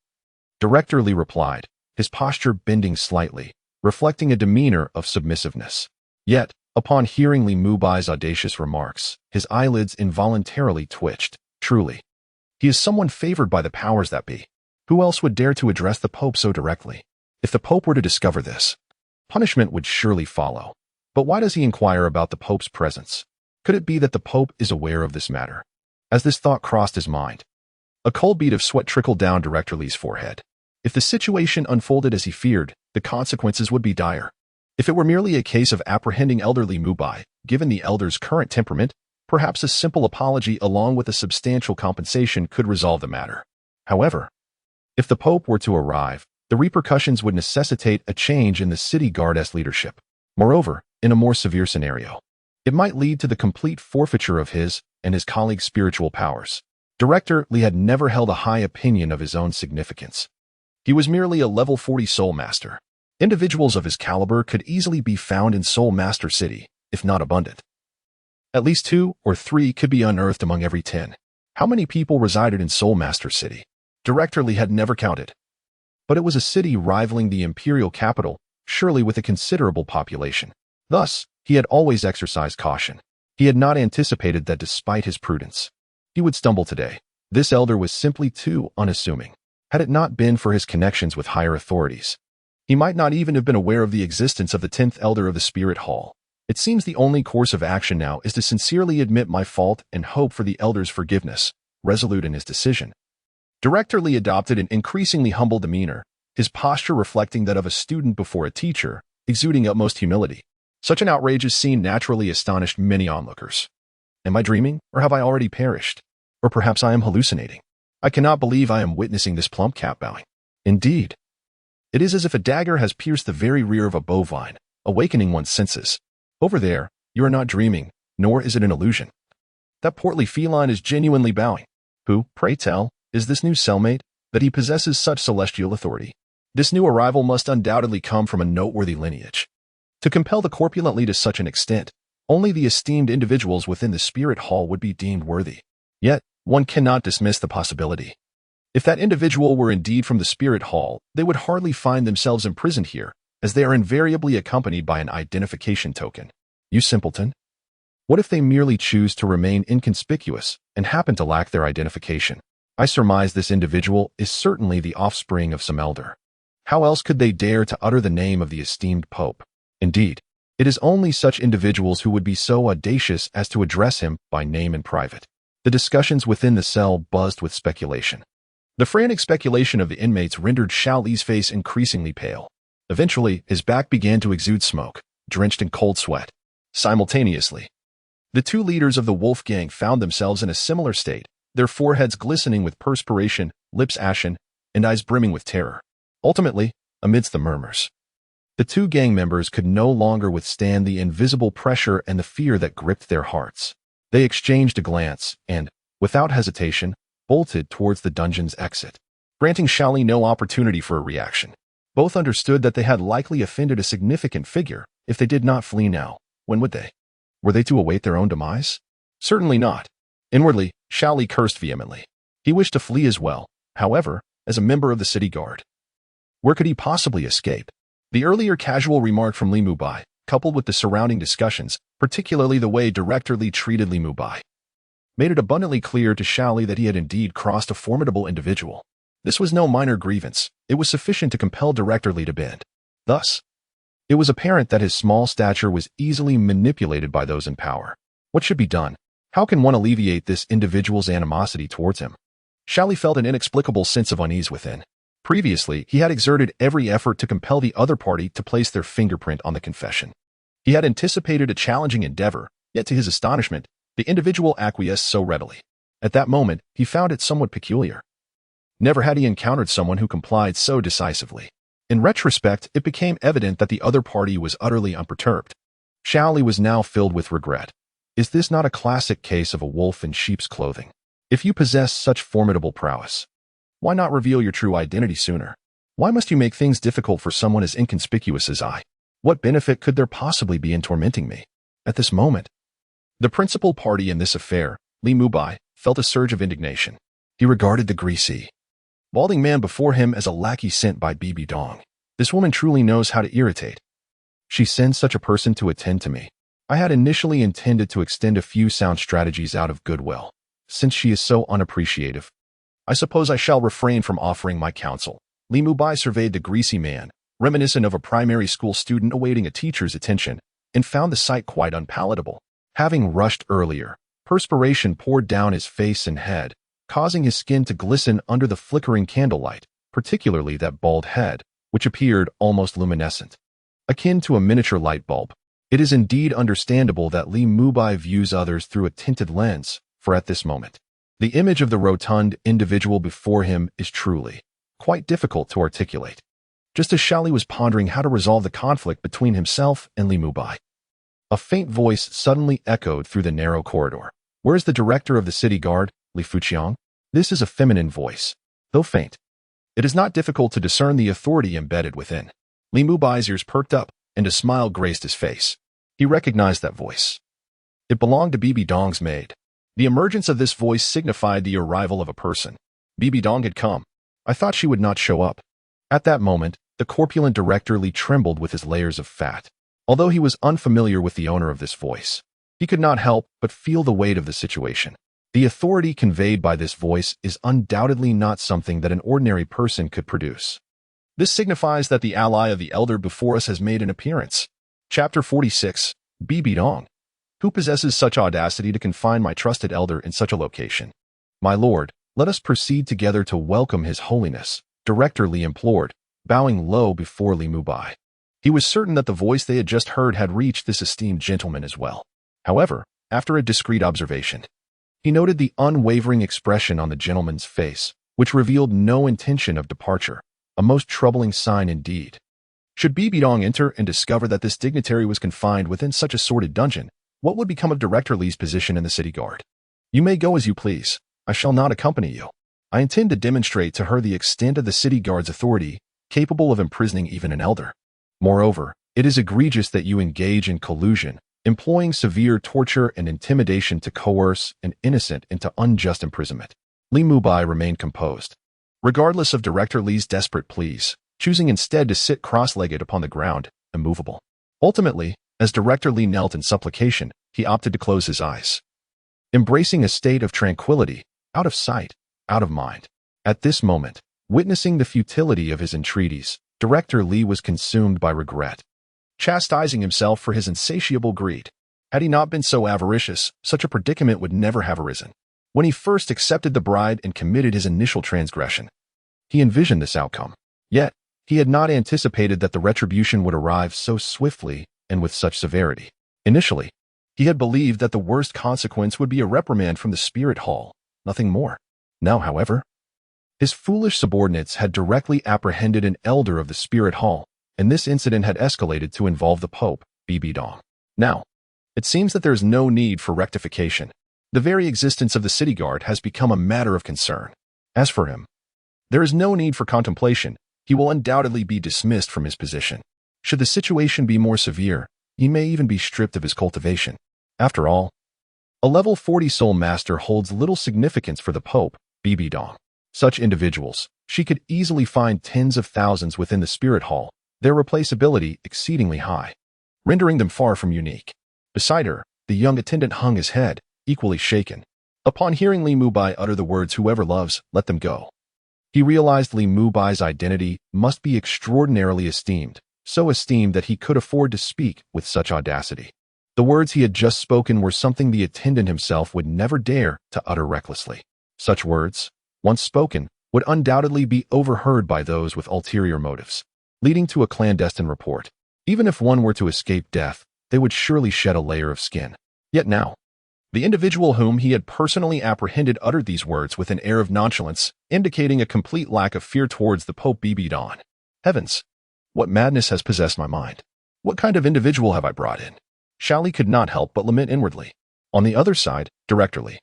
Director Li replied, his posture bending slightly, reflecting a demeanor of submissiveness. Yet, upon hearing Li Mubai's audacious remarks, his eyelids involuntarily twitched. Truly, he is someone favored by the powers that be. Who else would dare to address the Pope so directly? If the Pope were to discover this, punishment would surely follow. But why does he inquire about the Pope's presence? Could it be that the Pope is aware of this matter? As this thought crossed his mind, a cold bead of sweat trickled down Director Li's forehead. If the situation unfolded as he feared, the consequences would be dire. If it were merely a case of apprehending Elder Li Mubai, given the Elder's current temperament, perhaps a simple apology along with a substantial compensation could resolve the matter. However, if the Pope were to arrive, the repercussions would necessitate a change in the city guard's leadership. Moreover, in a more severe scenario, it might lead to the complete forfeiture of his and his colleagues' spiritual powers. Director Li had never held a high opinion of his own significance. He was merely a level 40 Soul Master. Individuals of his caliber could easily be found in Soul Master City, if not abundant. At least 2 or 3 could be unearthed among every 10. How many people resided in Soul Master City? Director Li had never counted. But it was a city rivaling the imperial capital, surely with a considerable population. Thus, he had always exercised caution. He had not anticipated that despite his prudence, he would stumble today. This elder was simply too unassuming. Had it not been for his connections with higher authorities, he might not even have been aware of the existence of the 10th Elder of the Spirit Hall. It seems the only course of action now is to sincerely admit my fault and hope for the Elder's forgiveness, resolute in his decision. Director Li adopted an increasingly humble demeanor, his posture reflecting that of a student before a teacher, exuding utmost humility. Such an outrageous scene naturally astonished many onlookers. Am I dreaming, or have I already perished? Or perhaps I am hallucinating. I cannot believe I am witnessing this plump cat bowing. Indeed, it is as if a dagger has pierced the very rear of a bovine, awakening one's senses. Over there, you are not dreaming, nor is it an illusion. That portly feline is genuinely bowing. Who, pray tell, is this new cellmate, that he possesses such celestial authority? This new arrival must undoubtedly come from a noteworthy lineage. To compel the corpulently to such an extent, only the esteemed individuals within the Spirit Hall would be deemed worthy. Yet, one cannot dismiss the possibility. If that individual were indeed from the Spirit Hall, they would hardly find themselves imprisoned here, as they are invariably accompanied by an identification token. You simpleton! What if they merely choose to remain inconspicuous and happen to lack their identification? I surmise this individual is certainly the offspring of some elder. How else could they dare to utter the name of the esteemed Pope? Indeed, it is only such individuals who would be so audacious as to address him by name in private. The discussions within the cell buzzed with speculation. The frantic speculation of the inmates rendered Xiao Li's face increasingly pale. Eventually, his back began to exude smoke, drenched in cold sweat. Simultaneously, the 2 leaders of the wolf gang found themselves in a similar state, their foreheads glistening with perspiration, lips ashen, and eyes brimming with terror. Ultimately, amidst the murmurs, the 2 gang members could no longer withstand the invisible pressure and the fear that gripped their hearts. They exchanged a glance and, without hesitation, bolted towards the dungeon's exit, granting Xiao Li no opportunity for a reaction. Both understood that they had likely offended a significant figure. If they did not flee now, when would they? Were they to await their own demise? Certainly not. Inwardly, Xiao Li cursed vehemently. He wished to flee as well, however, as a member of the city guard. Where could he possibly escape? The earlier casual remark from Li Mubai, coupled with the surrounding discussions, particularly the way Director Li treated Li Mubai, made it abundantly clear to Xiao Li that he had indeed crossed a formidable individual. This was no minor grievance. It was sufficient to compel Director Li to bend. Thus, it was apparent that his small stature was easily manipulated by those in power. What should be done? How can one alleviate this individual's animosity towards him? Xiao Li felt an inexplicable sense of unease within. Previously, he had exerted every effort to compel the other party to place their fingerprint on the confession. He had anticipated a challenging endeavor, yet to his astonishment, the individual acquiesced so readily. At that moment, he found it somewhat peculiar. Never had he encountered someone who complied so decisively. In retrospect, it became evident that the other party was utterly unperturbed. Xiao Li was now filled with regret. Is this not a classic case of a wolf in sheep's clothing? If you possess such formidable prowess, why not reveal your true identity sooner? Why must you make things difficult for someone as inconspicuous as I? What benefit could there possibly be in tormenting me? At this moment, the principal party in this affair, Li Mubai, felt a surge of indignation. He regarded the greasy, balding man before him as a lackey sent by Bibi Dong. This woman truly knows how to irritate. She sends such a person to attend to me. I had initially intended to extend a few sound strategies out of goodwill. Since she is so unappreciative, I suppose I shall refrain from offering my counsel. Li Mubai surveyed the greasy man, reminiscent of a primary school student awaiting a teacher's attention, and found the sight quite unpalatable. Having rushed earlier, perspiration poured down his face and head, causing his skin to glisten under the flickering candlelight, particularly that bald head, which appeared almost luminescent, akin to a miniature light bulb. It is indeed understandable that Li Mubai views others through a tinted lens, for at this moment, the image of the rotund individual before him is truly quite difficult to articulate. Just as Xiao Li was pondering how to resolve the conflict between himself and Li Mubai, a faint voice suddenly echoed through the narrow corridor. Where is the director of the city guard, Li Fuqiang? This is a feminine voice, though faint. It is not difficult to discern the authority embedded within. Li Mubai's ears perked up, and a smile graced his face. He recognized that voice. It belonged to Bibi Dong's maid. The emergence of this voice signified the arrival of a person. Bibi Dong had come. I thought she would not show up. At that moment, the corpulent Director Li trembled with his layers of fat. Although he was unfamiliar with the owner of this voice, he could not help but feel the weight of the situation. The authority conveyed by this voice is undoubtedly not something that an ordinary person could produce. This signifies that the ally of the elder before us has made an appearance. Chapter 46, Bibi Dong. Who possesses such audacity to confine my trusted elder in such a location? My lord, let us proceed together to welcome his holiness, Director Li implored, bowing low before Li Mubai. He was certain that the voice they had just heard had reached this esteemed gentleman as well. However, after a discreet observation, he noted the unwavering expression on the gentleman's face, which revealed no intention of departure, a most troubling sign indeed. Should Bibi Dong enter and discover that this dignitary was confined within such a sordid dungeon, what would become of Director Li's position in the city guard? You may go as you please. I shall not accompany you. I intend to demonstrate to her the extent of the city guard's authority, capable of imprisoning even an elder. Moreover, it is egregious that you engage in collusion, employing severe torture and intimidation to coerce an innocent into unjust imprisonment. Li Mubai remained composed, regardless of Director Li's desperate pleas, choosing instead to sit cross-legged upon the ground, immovable. Ultimately, as Director Li knelt in supplication, he opted to close his eyes, embracing a state of tranquility, out of sight, out of mind. At this moment, witnessing the futility of his entreaties, Director Li was consumed by regret, chastising himself for his insatiable greed. Had he not been so avaricious, such a predicament would never have arisen. When he first accepted the bride and committed his initial transgression, he envisioned this outcome. Yet, he had not anticipated that the retribution would arrive so swiftly and with such severity. Initially, he had believed that the worst consequence would be a reprimand from the spirit hall, nothing more. Now, however, his foolish subordinates had directly apprehended an elder of the spirit hall, and this incident had escalated to involve the Pope, Bibi Dong. Now, it seems that there is no need for rectification. The very existence of the city guard has become a matter of concern. As for him, there is no need for contemplation. He will undoubtedly be dismissed from his position. Should the situation be more severe, he may even be stripped of his cultivation. After all, a level 40 soul master holds little significance for the Pope, Bibi Dong. Such individuals, she could easily find tens of thousands within the spirit hall, their replaceability exceedingly high, rendering them far from unique. Beside her, the young attendant hung his head, equally shaken. Upon hearing Li Mubai utter the words, "Whoever loves, let them go," he realized Li Mubai's identity must be extraordinarily esteemed, so esteemed that he could afford to speak with such audacity. The words he had just spoken were something the attendant himself would never dare to utter recklessly. Such words, once spoken, would undoubtedly be overheard by those with ulterior motives, leading to a clandestine report. Even if one were to escape death, they would surely shed a layer of skin. Yet now, the individual whom he had personally apprehended uttered these words with an air of nonchalance, indicating a complete lack of fear towards the Pope Bibi Dong. Heavens! What madness has possessed my mind? What kind of individual have I brought in? Li could not help but lament inwardly. On the other side, Director Li,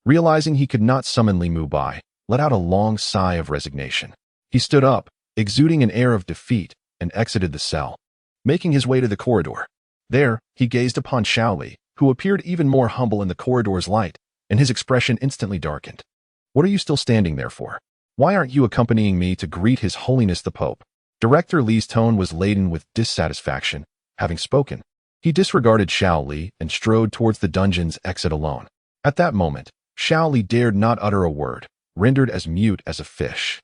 realizing he could not summon Li Mubai, let out a long sigh of resignation. He stood up, exuding an air of defeat, and exited the cell, making his way to the corridor. There, he gazed upon Li, who appeared even more humble in the corridor's light, and his expression instantly darkened. "What are you still standing there for? Why aren't you accompanying me to greet His Holiness the Pope?" Director Li's tone was laden with dissatisfaction. Having spoken, he disregarded Li and strode towards the dungeon's exit alone. At that moment, Li dared not utter a word, rendered as mute as a fish.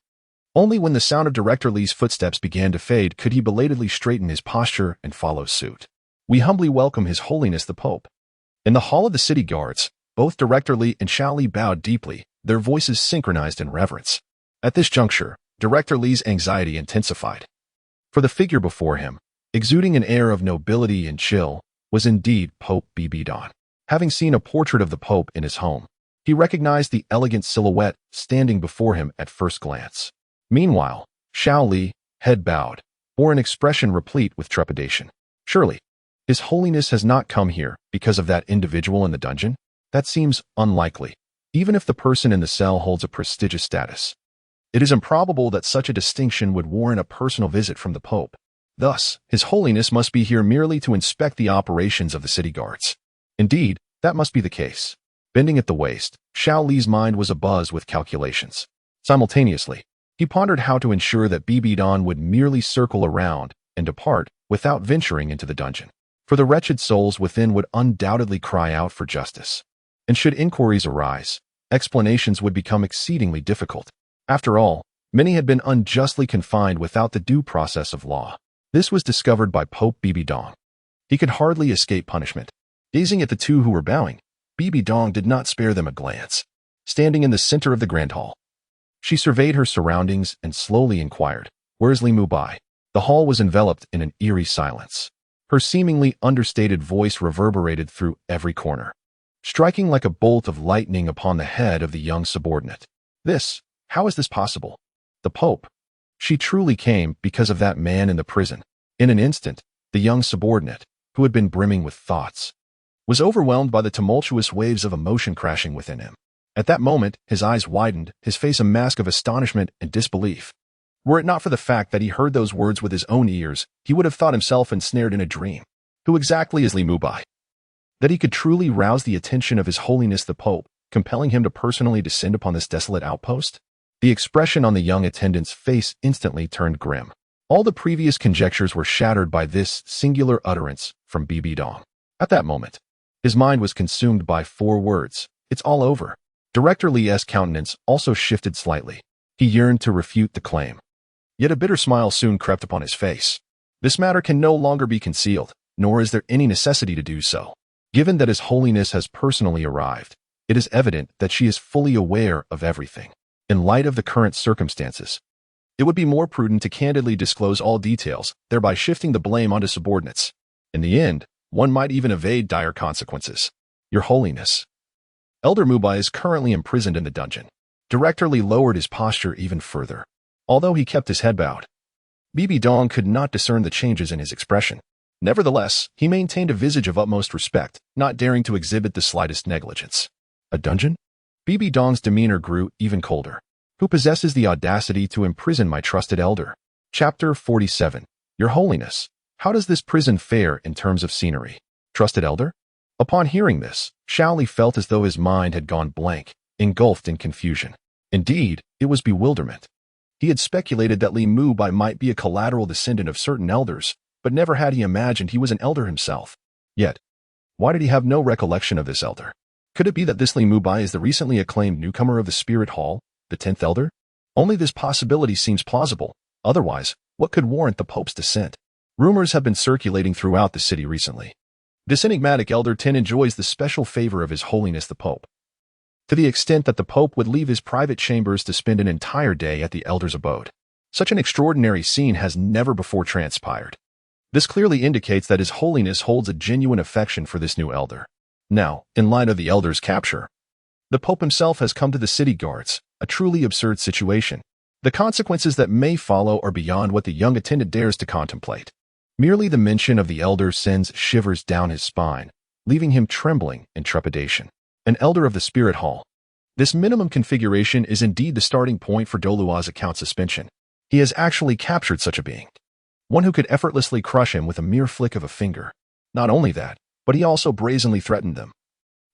Only when the sound of Director Li's footsteps began to fade could he belatedly straighten his posture and follow suit. "We humbly welcome His Holiness the Pope." In the hall of the city guards, both Director Li and Li bowed deeply, their voices synchronized in reverence. At this juncture, Director Li's anxiety intensified. For the figure before him, exuding an air of nobility and chill, was indeed Pope Bibi Dong. Having seen a portrait of the Pope in his home, he recognized the elegant silhouette standing before him at first glance. Meanwhile, Li, head bowed, bore an expression replete with trepidation. Surely, His Holiness has not come here because of that individual in the dungeon? That seems unlikely, even if the person in the cell holds a prestigious status. It is improbable that such a distinction would warrant a personal visit from the Pope. Thus, His Holiness must be here merely to inspect the operations of the city guards. Indeed, that must be the case. Bending at the waist, Li's mind was abuzz with calculations. Simultaneously, he pondered how to ensure that Bibi Dong would merely circle around and depart without venturing into the dungeon. For the wretched souls within would undoubtedly cry out for justice. And should inquiries arise, explanations would become exceedingly difficult. After all, many had been unjustly confined without the due process of law. This was discovered by Pope Bibi Dong. He could hardly escape punishment. Gazing at the two who were bowing, Bibi Dong did not spare them a glance. Standing in the center of the grand hall, she surveyed her surroundings and slowly inquired, "Where's Li Mubai?" The hall was enveloped in an eerie silence. Her seemingly understated voice reverberated through every corner, striking like a bolt of lightning upon the head of the young subordinate. How is this possible? The Pope. She truly came because of that man in the prison. In an instant, the young subordinate, who had been brimming with thoughts, was overwhelmed by the tumultuous waves of emotion crashing within him. At that moment, his eyes widened, his face a mask of astonishment and disbelief. Were it not for the fact that he heard those words with his own ears, he would have thought himself ensnared in a dream. Who exactly is Li Mubai? That he could truly rouse the attention of His Holiness the Pope, compelling him to personally descend upon this desolate outpost? The expression on the young attendant's face instantly turned grim. All the previous conjectures were shattered by this singular utterance from Bibi Dong. At that moment, his mind was consumed by 4 words: "It's all over." Director Li's countenance also shifted slightly. He yearned to refute the claim. Yet a bitter smile soon crept upon his face. This matter can no longer be concealed, nor is there any necessity to do so. Given that His Holiness has personally arrived, it is evident that she is fully aware of everything. In light of the current circumstances, it would be more prudent to candidly disclose all details, thereby shifting the blame onto subordinates. In the end, one might even evade dire consequences. "Your Holiness, Elder Mubai is currently imprisoned in the dungeon." Director Li lowered his posture even further. Although he kept his head bowed, Bibi Dong could not discern the changes in his expression. Nevertheless, he maintained a visage of utmost respect, not daring to exhibit the slightest negligence. "A dungeon?" Bibi Dong's demeanor grew even colder. "Who possesses the audacity to imprison my trusted elder?" Chapter 47. Your Holiness, how does this prison fare in terms of scenery? Trusted elder? Upon hearing this, Li felt as though his mind had gone blank, engulfed in confusion. Indeed, it was bewilderment. He had speculated that Li Mubai might be a collateral descendant of certain elders, but never had he imagined he was an elder himself. Yet, why did he have no recollection of this elder? Could it be that this Li Mubai is the recently acclaimed newcomer of the Spirit Hall, the 10th elder? Only this possibility seems plausible. Otherwise, what could warrant the Pope's descent? Rumors have been circulating throughout the city recently. This enigmatic elder 10 enjoys the special favor of His Holiness the Pope, to the extent that the Pope would leave his private chambers to spend an entire day at the elder's abode. Such an extraordinary scene has never before transpired. This clearly indicates that His Holiness holds a genuine affection for this new elder. Now, in light of the elder's capture, the Pope himself has come to the city guards, a truly absurd situation. The consequences that may follow are beyond what the young attendant dares to contemplate. Merely the mention of the elder sends shivers down his spine, leaving him trembling in trepidation. An elder of the Spirit Hall. This minimum configuration is indeed the starting point for Douluo's account suspension. He has actually captured such a being. One who could effortlessly crush him with a mere flick of a finger. Not only that, but he also brazenly threatened them,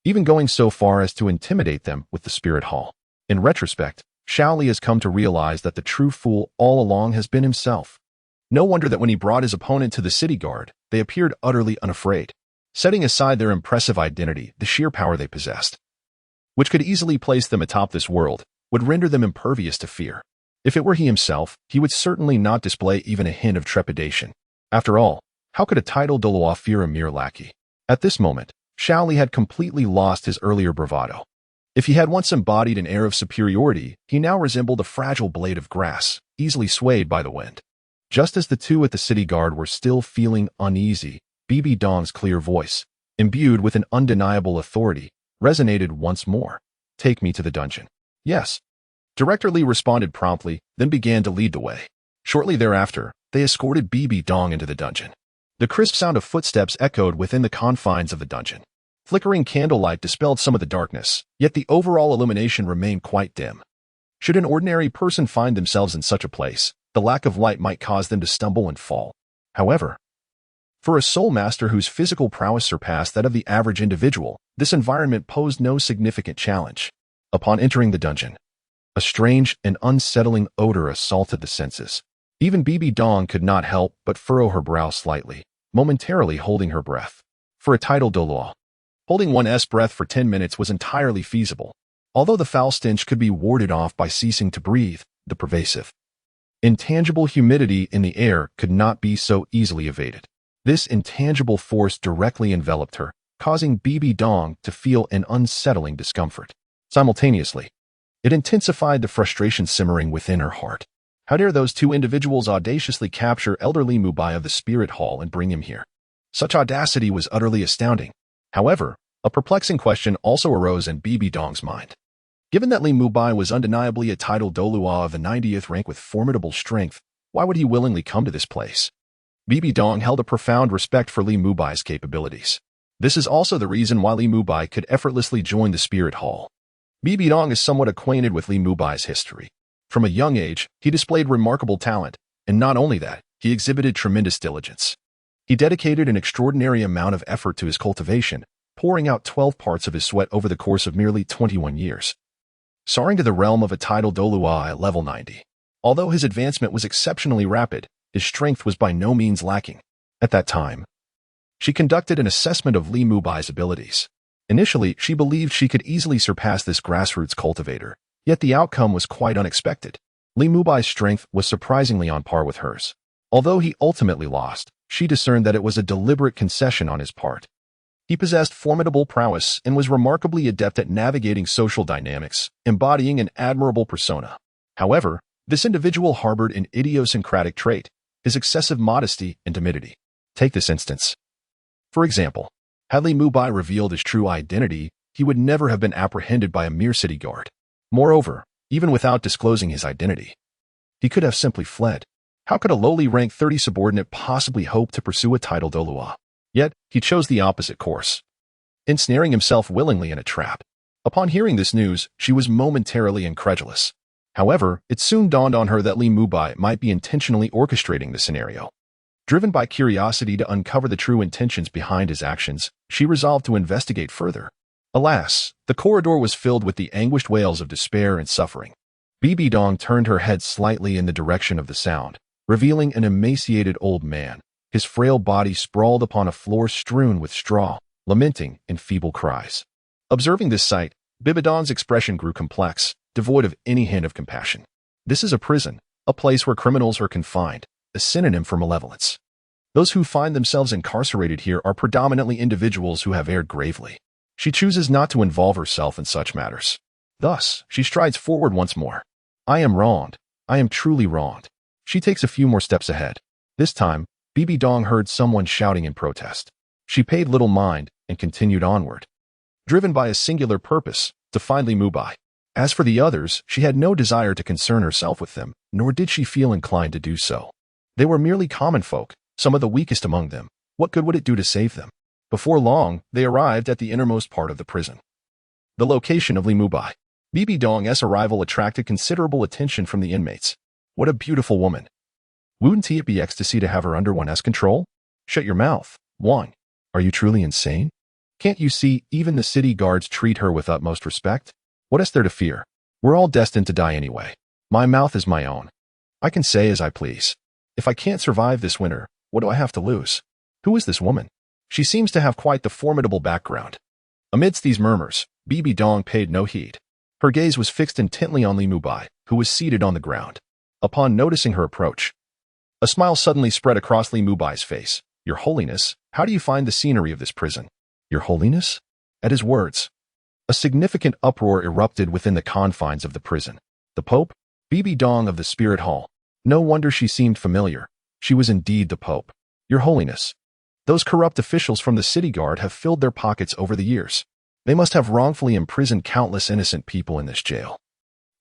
even going so far as to intimidate them with the Spirit Hall. In retrospect, Li has come to realize that the true fool all along has been himself. No wonder that when he brought his opponent to the city guard, they appeared utterly unafraid, setting aside their impressive identity, the sheer power they possessed, which could easily place them atop this world, would render them impervious to fear. If it were he himself, he would certainly not display even a hint of trepidation. After all, how could a titled Douluo fear a mere lackey? At this moment, Li had completely lost his earlier bravado. If he had once embodied an air of superiority, he now resembled a fragile blade of grass, easily swayed by the wind. Just as the two at the city guard were still feeling uneasy, Bibi Dong's clear voice, imbued with an undeniable authority, resonated once more. "Take me to the dungeon." "Yes." Director Li responded promptly, then began to lead the way. Shortly thereafter, they escorted Bibi Dong into the dungeon. The crisp sound of footsteps echoed within the confines of the dungeon. Flickering candlelight dispelled some of the darkness, yet the overall illumination remained quite dim. Should an ordinary person find themselves in such a place, the lack of light might cause them to stumble and fall. However, for a soul master whose physical prowess surpassed that of the average individual, this environment posed no significant challenge. Upon entering the dungeon, a strange and unsettling odor assaulted the senses. Even Bibi Dong could not help but furrow her brow slightly, momentarily holding her breath. For a titled Douluo, holding one's breath for 10 minutes was entirely feasible. Although the foul stench could be warded off by ceasing to breathe, the pervasive, intangible humidity in the air could not be so easily evaded. This intangible force directly enveloped her, causing Bibi Dong to feel an unsettling discomfort. Simultaneously, it intensified the frustration simmering within her heart. How dare those two individuals audaciously capture Elder Li Mubai of the Spirit Hall and bring him here? Such audacity was utterly astounding. However, a perplexing question also arose in Bibi Dong's mind. Given that Li Mubai was undeniably a titled Douluo of the 90th rank with formidable strength, why would he willingly come to this place? Bibi Dong held a profound respect for Li Mubai's capabilities. This is also the reason why Li Mubai could effortlessly join the Spirit Hall. Bibi Dong is somewhat acquainted with Li Mubai's history. From a young age, he displayed remarkable talent, and not only that, he exhibited tremendous diligence. He dedicated an extraordinary amount of effort to his cultivation, pouring out 12 parts of his sweat over the course of merely 21 years. Soaring to the realm of a titled Douluo at level 90. Although his advancement was exceptionally rapid, his strength was by no means lacking. At that time, she conducted an assessment of Li Mubai's abilities. Initially, she believed she could easily surpass this grassroots cultivator, yet the outcome was quite unexpected. Li Mubai's strength was surprisingly on par with hers. Although he ultimately lost, she discerned that it was a deliberate concession on his part. He possessed formidable prowess and was remarkably adept at navigating social dynamics, embodying an admirable persona. However, this individual harbored an idiosyncratic trait, his excessive modesty and timidity. Take this instance. For example, had Li Mubai revealed his true identity, he would never have been apprehended by a mere city guard. Moreover, even without disclosing his identity, he could have simply fled. How could a lowly rank 30 subordinate possibly hope to pursue a titled Douluo? Yet, he chose the opposite course, ensnaring himself willingly in a trap. Upon hearing this news, she was momentarily incredulous. However, it soon dawned on her that Li Mubai might be intentionally orchestrating the scenario. Driven by curiosity to uncover the true intentions behind his actions, she resolved to investigate further. Alas, the corridor was filled with the anguished wails of despair and suffering. Bibi Dong turned her head slightly in the direction of the sound, revealing an emaciated old man, his frail body sprawled upon a floor strewn with straw, lamenting in feeble cries. Observing this sight, Bibi Dong's expression grew complex, devoid of any hint of compassion. This is a prison, a place where criminals are confined, a synonym for malevolence. Those who find themselves incarcerated here are predominantly individuals who have erred gravely. She chooses not to involve herself in such matters. Thus, she strides forward once more. I am wronged. I am truly wronged. She takes a few more steps ahead. This time, Bibi Dong heard someone shouting in protest. She paid little mind and continued onward, driven by a singular purpose, to find Li Mubai. As for the others, she had no desire to concern herself with them, nor did she feel inclined to do so. They were merely common folk, some of the weakest among them. What good would it do to save them? Before long, they arrived at the innermost part of the prison. The location of Li Mubai. Bibi Dong's arrival attracted considerable attention from the inmates. What a beautiful woman. Wouldn't it be ecstasy to have her under one's control? Shut your mouth. Wang. Are you truly insane? Can't you see even the city guards treat her with utmost respect? What is there to fear? We're all destined to die anyway. My mouth is my own. I can say as I please. If I can't survive this winter, what do I have to lose? Who is this woman? She seems to have quite the formidable background. Amidst these murmurs, Bibi Dong paid no heed. Her gaze was fixed intently on Li Mubai, who was seated on the ground. Upon noticing her approach, a smile suddenly spread across Li Mubai's face. Your Holiness, how do you find the scenery of this prison? Your Holiness? At his words, a significant uproar erupted within the confines of the prison. The Pope? Bibi Dong of the Spirit Hall. No wonder she seemed familiar. She was indeed the Pope. Your Holiness, those corrupt officials from the city guard have filled their pockets over the years. They must have wrongfully imprisoned countless innocent people in this jail.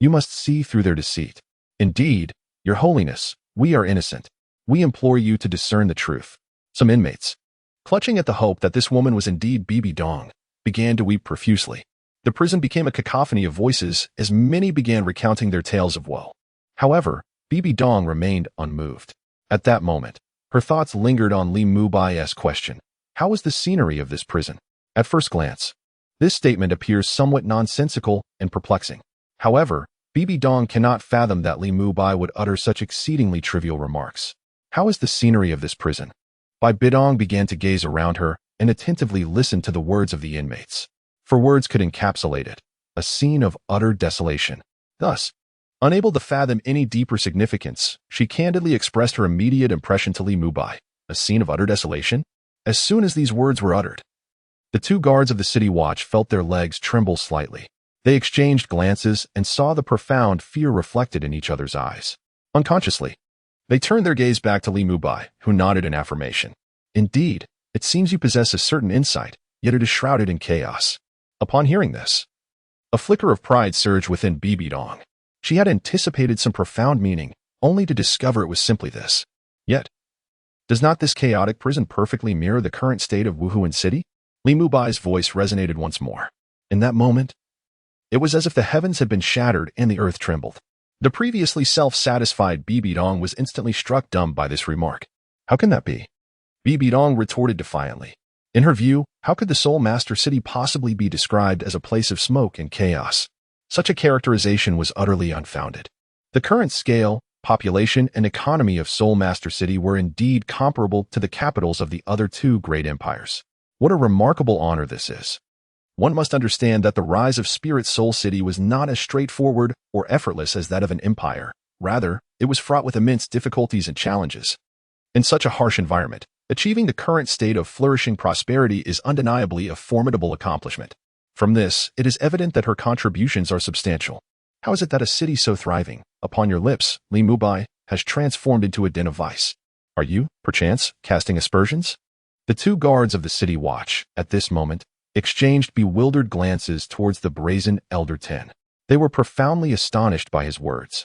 You must see through their deceit. Indeed, Your Holiness, we are innocent. We implore you to discern the truth. Some inmates, clutching at the hope that this woman was indeed Bibi Dong, began to weep profusely. The prison became a cacophony of voices as many began recounting their tales of woe. However, Bibi Dong remained unmoved. At that moment, her thoughts lingered on Li Mubai's question. How is the scenery of this prison? At first glance, this statement appears somewhat nonsensical and perplexing. However, Bibi Dong cannot fathom that Li Mubai would utter such exceedingly trivial remarks. How is the scenery of this prison? Bibi Dong began to gaze around her and attentively listened to the words of the inmates. For words could encapsulate it, a scene of utter desolation. Thus, unable to fathom any deeper significance, she candidly expressed her immediate impression to Li Mubai. A scene of utter desolation? As soon as these words were uttered, the two guards of the city watch felt their legs tremble slightly. They exchanged glances and saw the profound fear reflected in each other's eyes. Unconsciously, they turned their gaze back to Li Mubai, who nodded in affirmation. Indeed, it seems you possess a certain insight, yet it is shrouded in chaos. Upon hearing this, a flicker of pride surged within Bibi Dong. She had anticipated some profound meaning, only to discover it was simply this. Yet, does not this chaotic prison perfectly mirror the current state of Wuhuan City? Li Mubai's voice resonated once more. In that moment, it was as if the heavens had been shattered and the earth trembled. The previously self-satisfied Bibi Dong was instantly struck dumb by this remark. How can that be? Bibi Dong retorted defiantly. In her view, how could the Soul Master City possibly be described as a place of smoke and chaos? Such a characterization was utterly unfounded. The current scale, population, and economy of Soul Master City were indeed comparable to the capitals of the other two great empires. What a remarkable honor this is. One must understand that the rise of Spirit Soul City was not as straightforward or effortless as that of an empire. Rather, it was fraught with immense difficulties and challenges. In such a harsh environment, achieving the current state of flourishing prosperity is undeniably a formidable accomplishment. From this, it is evident that her contributions are substantial. How is it that a city so thriving, upon your lips, Li Mubai, has transformed into a den of vice? Are you, perchance, casting aspersions? The two guards of the city watch, at this moment, exchanged bewildered glances towards the brazen Elder Ten. They were profoundly astonished by his words.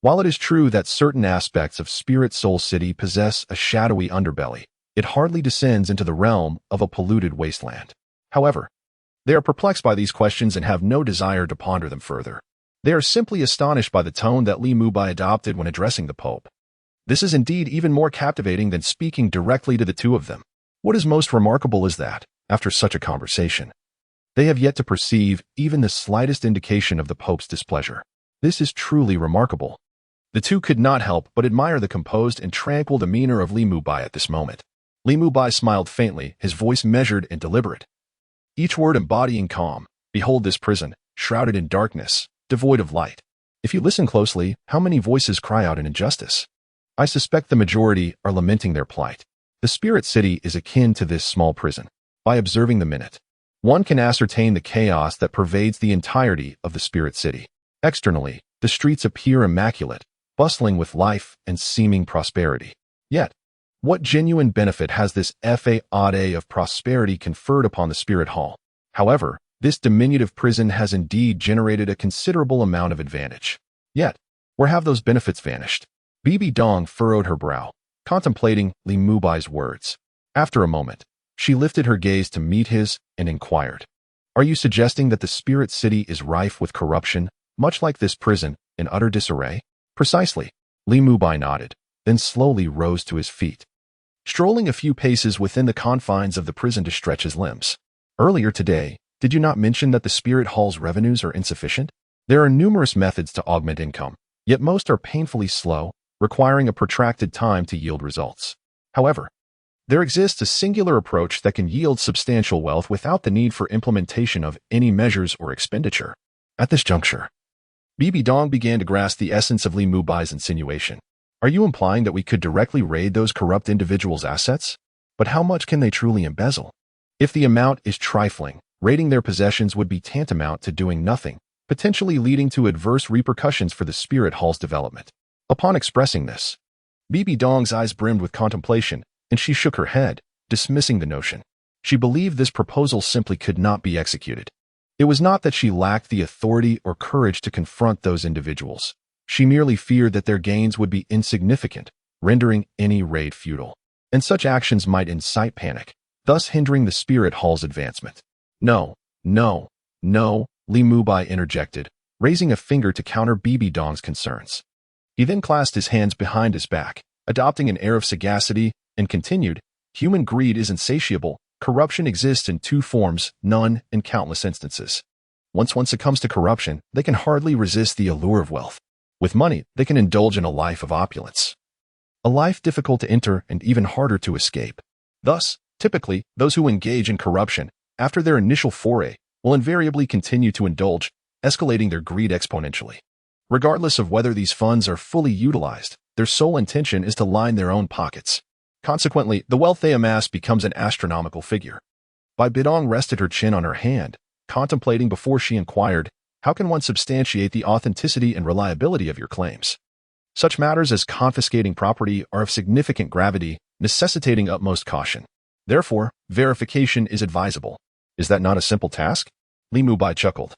While it is true that certain aspects of Spirit Soul City possess a shadowy underbelly, it hardly descends into the realm of a polluted wasteland. However, they are perplexed by these questions and have no desire to ponder them further. They are simply astonished by the tone that Li Mubai adopted when addressing the Pope. This is indeed even more captivating than speaking directly to the two of them. What is most remarkable is that, after such a conversation, they have yet to perceive even the slightest indication of the Pope's displeasure. This is truly remarkable. The two could not help but admire the composed and tranquil demeanor of Li Mubai at this moment. Li Mubai smiled faintly, his voice measured and deliberate, each word embodying calm. Behold this prison, shrouded in darkness, devoid of light. If you listen closely, how many voices cry out in injustice? I suspect the majority are lamenting their plight. The spirit city is akin to this small prison. By observing the minute, one can ascertain the chaos that pervades the entirety of the spirit city. Externally, the streets appear immaculate, bustling with life and seeming prosperity. Yet, what genuine benefit has this facade of prosperity conferred upon the spirit hall? However, this diminutive prison has indeed generated a considerable amount of advantage. Yet, where have those benefits vanished? Bibi Dong furrowed her brow, contemplating Li Mubai's words. After a moment, she lifted her gaze to meet his and inquired, "Are you suggesting that the spirit city is rife with corruption, much like this prison, in utter disarray?" "Precisely." Li Mubai nodded, then slowly rose to his feet, strolling a few paces within the confines of the prison to stretch his limbs. "Earlier today, did you not mention that the spirit hall's revenues are insufficient? There are numerous methods to augment income, yet most are painfully slow, requiring a protracted time to yield results. However, there exists a singular approach that can yield substantial wealth without the need for implementation of any measures or expenditure." At this juncture, Bibi Dong began to grasp the essence of Li Mubai's insinuation. "Are you implying that we could directly raid those corrupt individuals' assets? But how much can they truly embezzle? If the amount is trifling, raiding their possessions would be tantamount to doing nothing, potentially leading to adverse repercussions for the spirit hall's development." Upon expressing this, Bibi Dong's eyes brimmed with contemplation, and she shook her head, dismissing the notion. She believed this proposal simply could not be executed. It was not that she lacked the authority or courage to confront those individuals. She merely feared that their gains would be insignificant, rendering any raid futile. And such actions might incite panic, thus hindering the spirit hall's advancement. No, no, no, Li Mubai interjected, raising a finger to counter Bibi Dong's concerns. He then clasped his hands behind his back, adopting an air of sagacity, and continued, "Human greed is insatiable. Corruption exists in two forms, none and countless instances. Once one succumbs to corruption, they can hardly resist the allure of wealth. With money, they can indulge in a life of opulence. A life difficult to enter and even harder to escape. Thus, typically, those who engage in corruption, after their initial foray, will invariably continue to indulge, escalating their greed exponentially. Regardless of whether these funds are fully utilized, their sole intention is to line their own pockets. Consequently, the wealth they amass becomes an astronomical figure." Bibi Dong rested her chin on her hand, contemplating before she inquired, "How can one substantiate the authenticity and reliability of your claims? Such matters as confiscating property are of significant gravity, necessitating utmost caution. Therefore, verification is advisable. Is that not a simple task?" Li Mubai chuckled,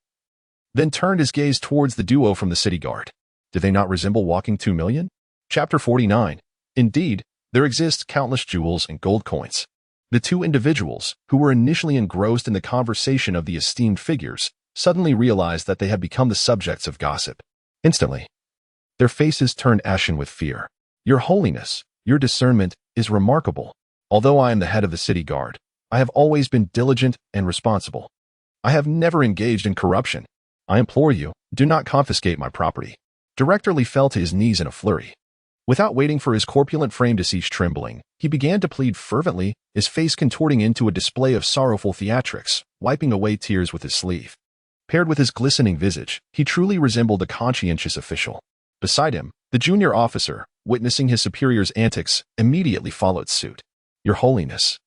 then turned his gaze towards the duo from the city guard. "Do they not resemble walking 2 million? Chapter 49. Indeed, there exist countless jewels and gold coins. The two individuals, who were initially engrossed in the conversation of the esteemed figures, suddenly realized that they had become the subjects of gossip. Instantly, their faces turned ashen with fear. "Your Holiness, your discernment is remarkable. Although I am the head of the city guard, I have always been diligent and responsible. I have never engaged in corruption. I implore you, do not confiscate my property." Director Li fell to his knees in a flurry. Without waiting for his corpulent frame to cease trembling, he began to plead fervently, his face contorting into a display of sorrowful theatrics, wiping away tears with his sleeve. Paired with his glistening visage, he truly resembled a conscientious official. Beside him, the junior officer, witnessing his superior's antics, immediately followed suit. "Your Holiness,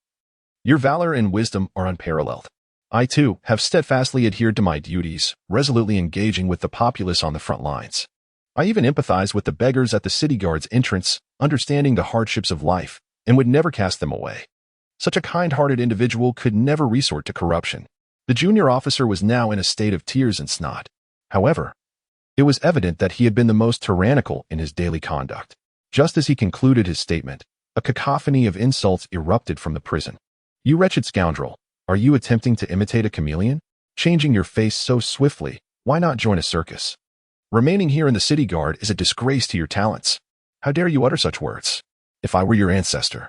your valor and wisdom are unparalleled. I, too, have steadfastly adhered to my duties, resolutely engaging with the populace on the front lines. I even empathize with the beggars at the city guard's entrance, understanding the hardships of life, and would never cast them away. Such a kind-hearted individual could never resort to corruption." The junior officer was now in a state of tears and snot. However, it was evident that he had been the most tyrannical in his daily conduct. Just as he concluded his statement, a cacophony of insults erupted from the prison. "You wretched scoundrel, are you attempting to imitate a chameleon? Changing your face so swiftly, why not join a circus? Remaining here in the city guard is a disgrace to your talents. How dare you utter such words? If I were your ancestor,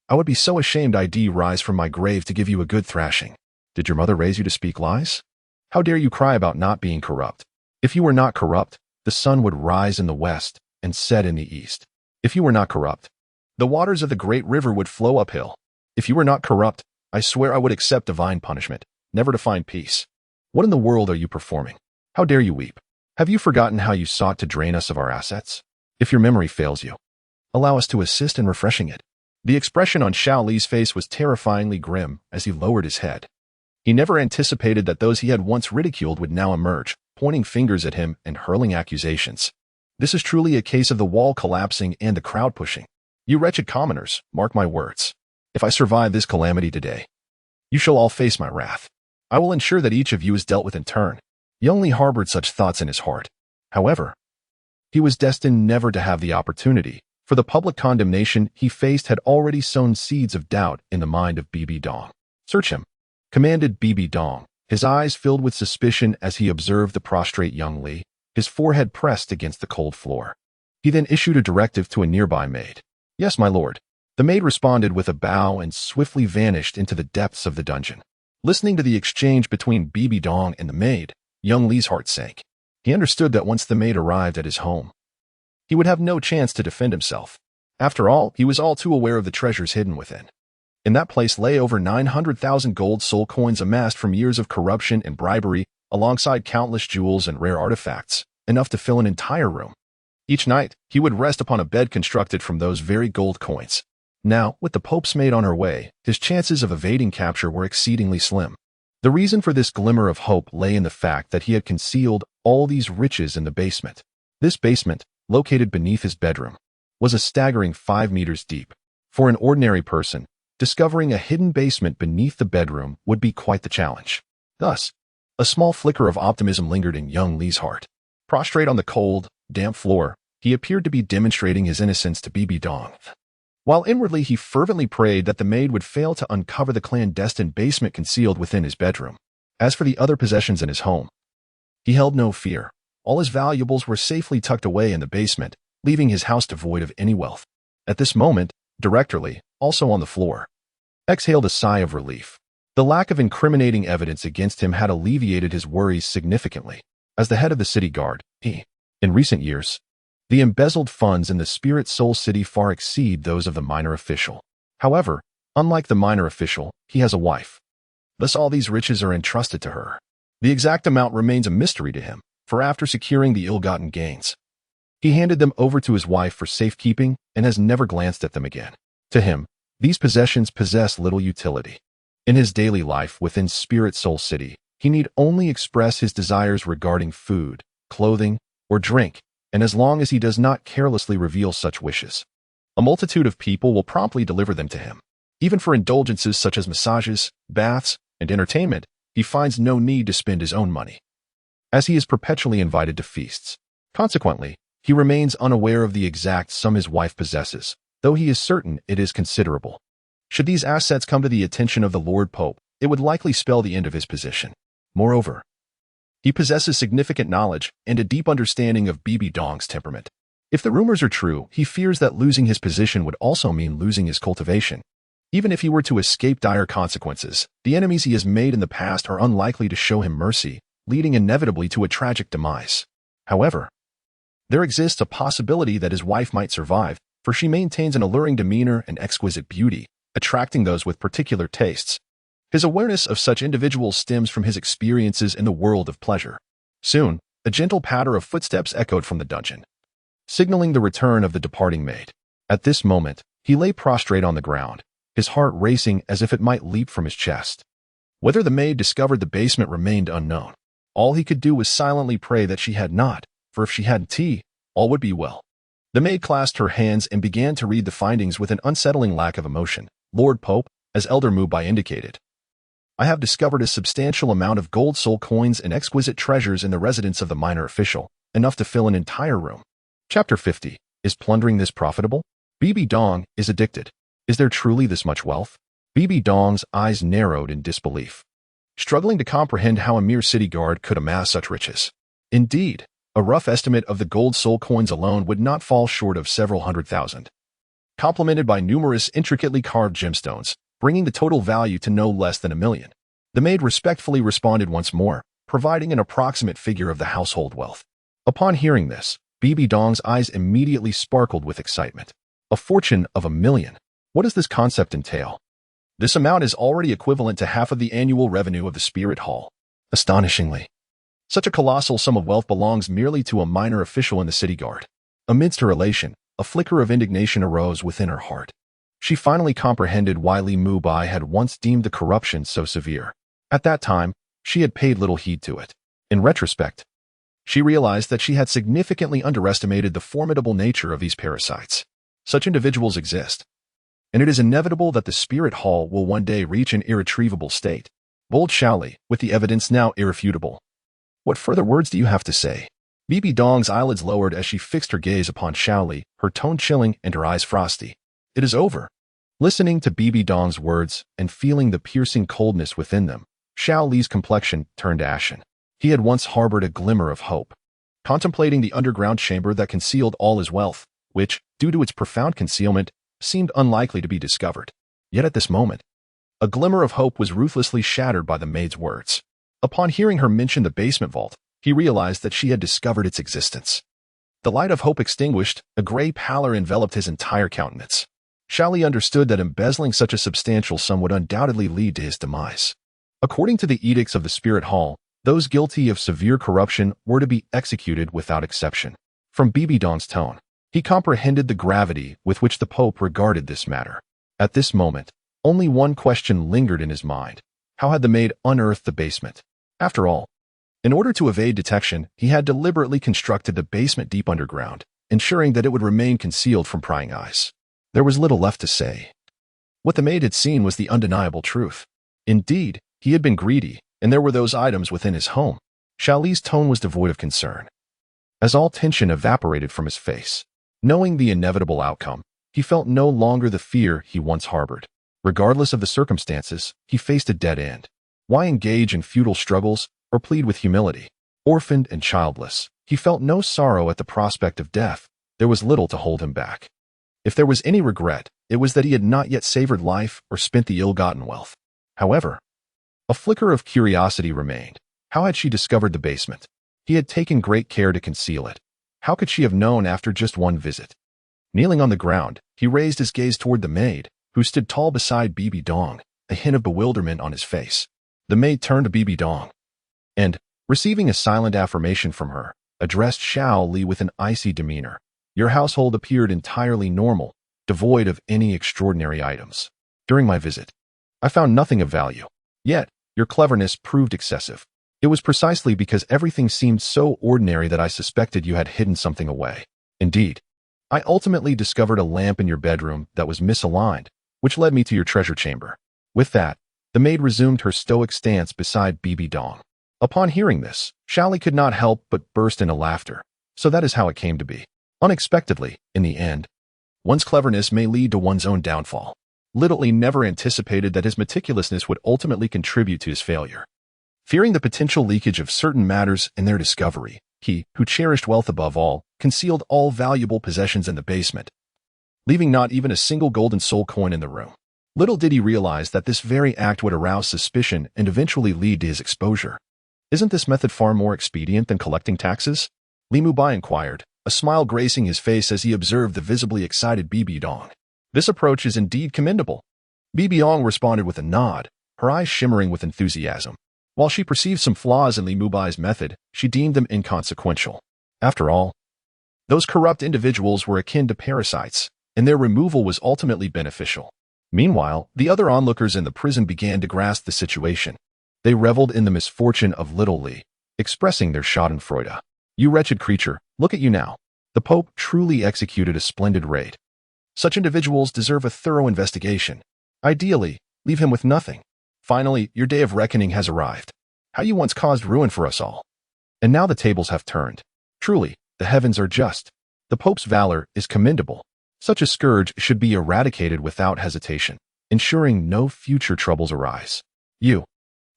I would be so ashamed I'd rise from my grave to give you a good thrashing. Did your mother raise you to speak lies? How dare you cry about not being corrupt? If you were not corrupt, the sun would rise in the west and set in the east. If you were not corrupt, the waters of the great river would flow uphill. If you were not corrupt, I swear I would accept divine punishment, never to find peace. What in the world are you performing? How dare you weep? Have you forgotten how you sought to drain us of our assets? If your memory fails you, allow us to assist in refreshing it. The expression on Xiao Li's face was terrifyingly grim as he lowered his head. He never anticipated that those he had once ridiculed would now emerge, pointing fingers at him and hurling accusations. This is truly a case of the wall collapsing and the crowd pushing. You wretched commoners, mark my words. If I survive this calamity today, you shall all face my wrath. I will ensure that each of you is dealt with in turn. Young Li harbored such thoughts in his heart. However, he was destined never to have the opportunity, for the public condemnation he faced had already sown seeds of doubt in the mind of Bibi Dong. Search him, commanded Bibi Dong, his eyes filled with suspicion as he observed the prostrate young Li, his forehead pressed against the cold floor. He then issued a directive to a nearby maid. Yes, my lord. The maid responded with a bow and swiftly vanished into the depths of the dungeon. Listening to the exchange between Bibi Dong and the maid, young Li's heart sank. He understood that once the maid arrived at his home, he would have no chance to defend himself. After all, he was all too aware of the treasures hidden within. In that place lay over 900,000 gold soul coins amassed from years of corruption and bribery, alongside countless jewels and rare artifacts, enough to fill an entire room. Each night, he would rest upon a bed constructed from those very gold coins. Now, with the Pope's maid on her way, his chances of evading capture were exceedingly slim. The reason for this glimmer of hope lay in the fact that he had concealed all these riches in the basement. This basement, located beneath his bedroom, was a staggering 5 meters deep. For an ordinary person, discovering a hidden basement beneath the bedroom would be quite the challenge. Thus, a small flicker of optimism lingered in young Li's heart. Prostrate on the cold, damp floor, he appeared to be demonstrating his innocence to Bibi Dong, while inwardly he fervently prayed that the maid would fail to uncover the clandestine basement concealed within his bedroom. As for the other possessions in his home, he held no fear. All his valuables were safely tucked away in the basement, leaving his house devoid of any wealth. At this moment, Director Li, also on the floor, exhaled a sigh of relief. The lack of incriminating evidence against him had alleviated his worries significantly. As the head of the city guard, in recent years, the embezzled funds in the Spirit Soul City far exceed those of the minor official. However, unlike the minor official, he has a wife. Thus all these riches are entrusted to her. The exact amount remains a mystery to him, for after securing the ill-gotten gains, he handed them over to his wife for safekeeping and has never glanced at them again. To him, these possessions possess little utility. In his daily life within Spirit Soul City, he need only express his desires regarding food, clothing, or drink, and as long as he does not carelessly reveal such wishes, a multitude of people will promptly deliver them to him. Even for indulgences such as massages, baths, and entertainment, he finds no need to spend his own money, as he is perpetually invited to feasts. Consequently, he remains unaware of the exact sum his wife possesses, though he is certain it is considerable. Should these assets come to the attention of the Lord Pope, it would likely spell the end of his position. Moreover, he possesses significant knowledge and a deep understanding of Bibi Dong's temperament. If the rumors are true, he fears that losing his position would also mean losing his cultivation. Even if he were to escape dire consequences, the enemies he has made in the past are unlikely to show him mercy, leading inevitably to a tragic demise. However, there exists a possibility that his wife might survive, for she maintains an alluring demeanor and exquisite beauty, attracting those with particular tastes. His awareness of such individuals stems from his experiences in the world of pleasure. Soon, a gentle patter of footsteps echoed from the dungeon, signaling the return of the departing maid. At this moment, he lay prostrate on the ground, his heart racing as if it might leap from his chest. Whether the maid discovered the basement remained unknown. All he could do was silently pray that she had not, for if she hadn't, all would be well. The maid clasped her hands and began to read the findings with an unsettling lack of emotion. Lord Pope, as Elder Mu Bai indicated, I have discovered a substantial amount of gold soul coins and exquisite treasures in the residence of the minor official, enough to fill an entire room. Chapter 50. Is plundering this profitable? Bibi Dong is addicted. Is there truly this much wealth? Bibi Dong's eyes narrowed in disbelief, struggling to comprehend how a mere city guard could amass such riches. Indeed, a rough estimate of the gold soul coins alone would not fall short of several 100,000, complemented by numerous intricately carved gemstones, bringing the total value to no less than 1 million. The maid respectfully responded once more, providing an approximate figure of the household wealth. Upon hearing this, Bibi Dong's eyes immediately sparkled with excitement. A fortune of 1 million. What does this concept entail? This amount is already equivalent to half of the annual revenue of the Spirit Hall. Astonishingly, such a colossal sum of wealth belongs merely to a minor official in the city guard. Amidst her elation, a flicker of indignation arose within her heart. She finally comprehended why Li Mubai had once deemed the corruption so severe. At that time, she had paid little heed to it. In retrospect, she realized that she had significantly underestimated the formidable nature of these parasites. Such individuals exist, and it is inevitable that the Spirit Hall will one day reach an irretrievable state. Bold Shaoli, with the evidence now irrefutable. What further words do you have to say? Bibi Dong's eyelids lowered as she fixed her gaze upon Shaoli, her tone chilling and her eyes frosty. It is over. Listening to Bibi Dong's words and feeling the piercing coldness within them, Shaoli's complexion turned ashen. He had once harbored a glimmer of hope, contemplating the underground chamber that concealed all his wealth, which, due to its profound concealment, seemed unlikely to be discovered. Yet at this moment, a glimmer of hope was ruthlessly shattered by the maid's words. Upon hearing her mention the basement vault, he realized that she had discovered its existence. The light of hope extinguished, a gray pallor enveloped his entire countenance. Shaoli understood that embezzling such a substantial sum would undoubtedly lead to his demise. According to the edicts of the Spirit Hall, those guilty of severe corruption were to be executed without exception. From Bibi Dong's tone, he comprehended the gravity with which the Pope regarded this matter. At this moment, only one question lingered in his mind. How had the maid unearthed the basement? After all, in order to evade detection, he had deliberately constructed the basement deep underground, ensuring that it would remain concealed from prying eyes. There was little left to say. What the maid had seen was the undeniable truth. Indeed, he had been greedy, and there were those items within his home. Shaoli's tone was devoid of concern, as all tension evaporated from his face. Knowing the inevitable outcome, he felt no longer the fear he once harbored. Regardless of the circumstances, he faced a dead end. Why engage in futile struggles or plead with humility? Orphaned and childless, he felt no sorrow at the prospect of death. There was little to hold him back. If there was any regret, it was that he had not yet savored life or spent the ill-gotten wealth. However, a flicker of curiosity remained. How had she discovered the basement? He had taken great care to conceal it. How could she have known after just one visit? Kneeling on the ground, he raised his gaze toward the maid, who stood tall beside Bibi Dong, a hint of bewilderment on his face. The maid turned to Bibi Dong, and, receiving a silent affirmation from her, addressed Shaoli with an icy demeanor. Your household appeared entirely normal, devoid of any extraordinary items. During my visit, I found nothing of value. Yet, your cleverness proved excessive. It was precisely because everything seemed so ordinary that I suspected you had hidden something away. Indeed, I ultimately discovered a lamp in your bedroom that was misaligned, which led me to your treasure chamber. With that, the maid resumed her stoic stance beside Bibi Dong. Upon hearing this, Shaoli could not help but burst into laughter. So that is how it came to be. Unexpectedly, in the end, one's cleverness may lead to one's own downfall. Little he never anticipated that his meticulousness would ultimately contribute to his failure. Fearing the potential leakage of certain matters in their discovery, he, who cherished wealth above all, concealed all valuable possessions in the basement, leaving not even a single golden soul coin in the room. Little did he realize that this very act would arouse suspicion and eventually lead to his exposure. Isn't this method far more expedient than collecting taxes? Li Mubai inquired, a smile gracing his face as he observed the visibly excited Bibi Dong. This approach is indeed commendable. Bibi Dong responded with a nod, her eyes shimmering with enthusiasm. While she perceived some flaws in Li Mubai's method, she deemed them inconsequential. After all, those corrupt individuals were akin to parasites, and their removal was ultimately beneficial. Meanwhile, the other onlookers in the prison began to grasp the situation. They reveled in the misfortune of little Li, expressing their schadenfreude. You wretched creature, look at you now. The Pope truly executed a splendid raid. Such individuals deserve a thorough investigation. Ideally, leave him with nothing. Finally, your day of reckoning has arrived. How you once caused ruin for us all. And now the tables have turned. Truly, the heavens are just. The Pope's valor is commendable. Such a scourge should be eradicated without hesitation, ensuring no future troubles arise. You,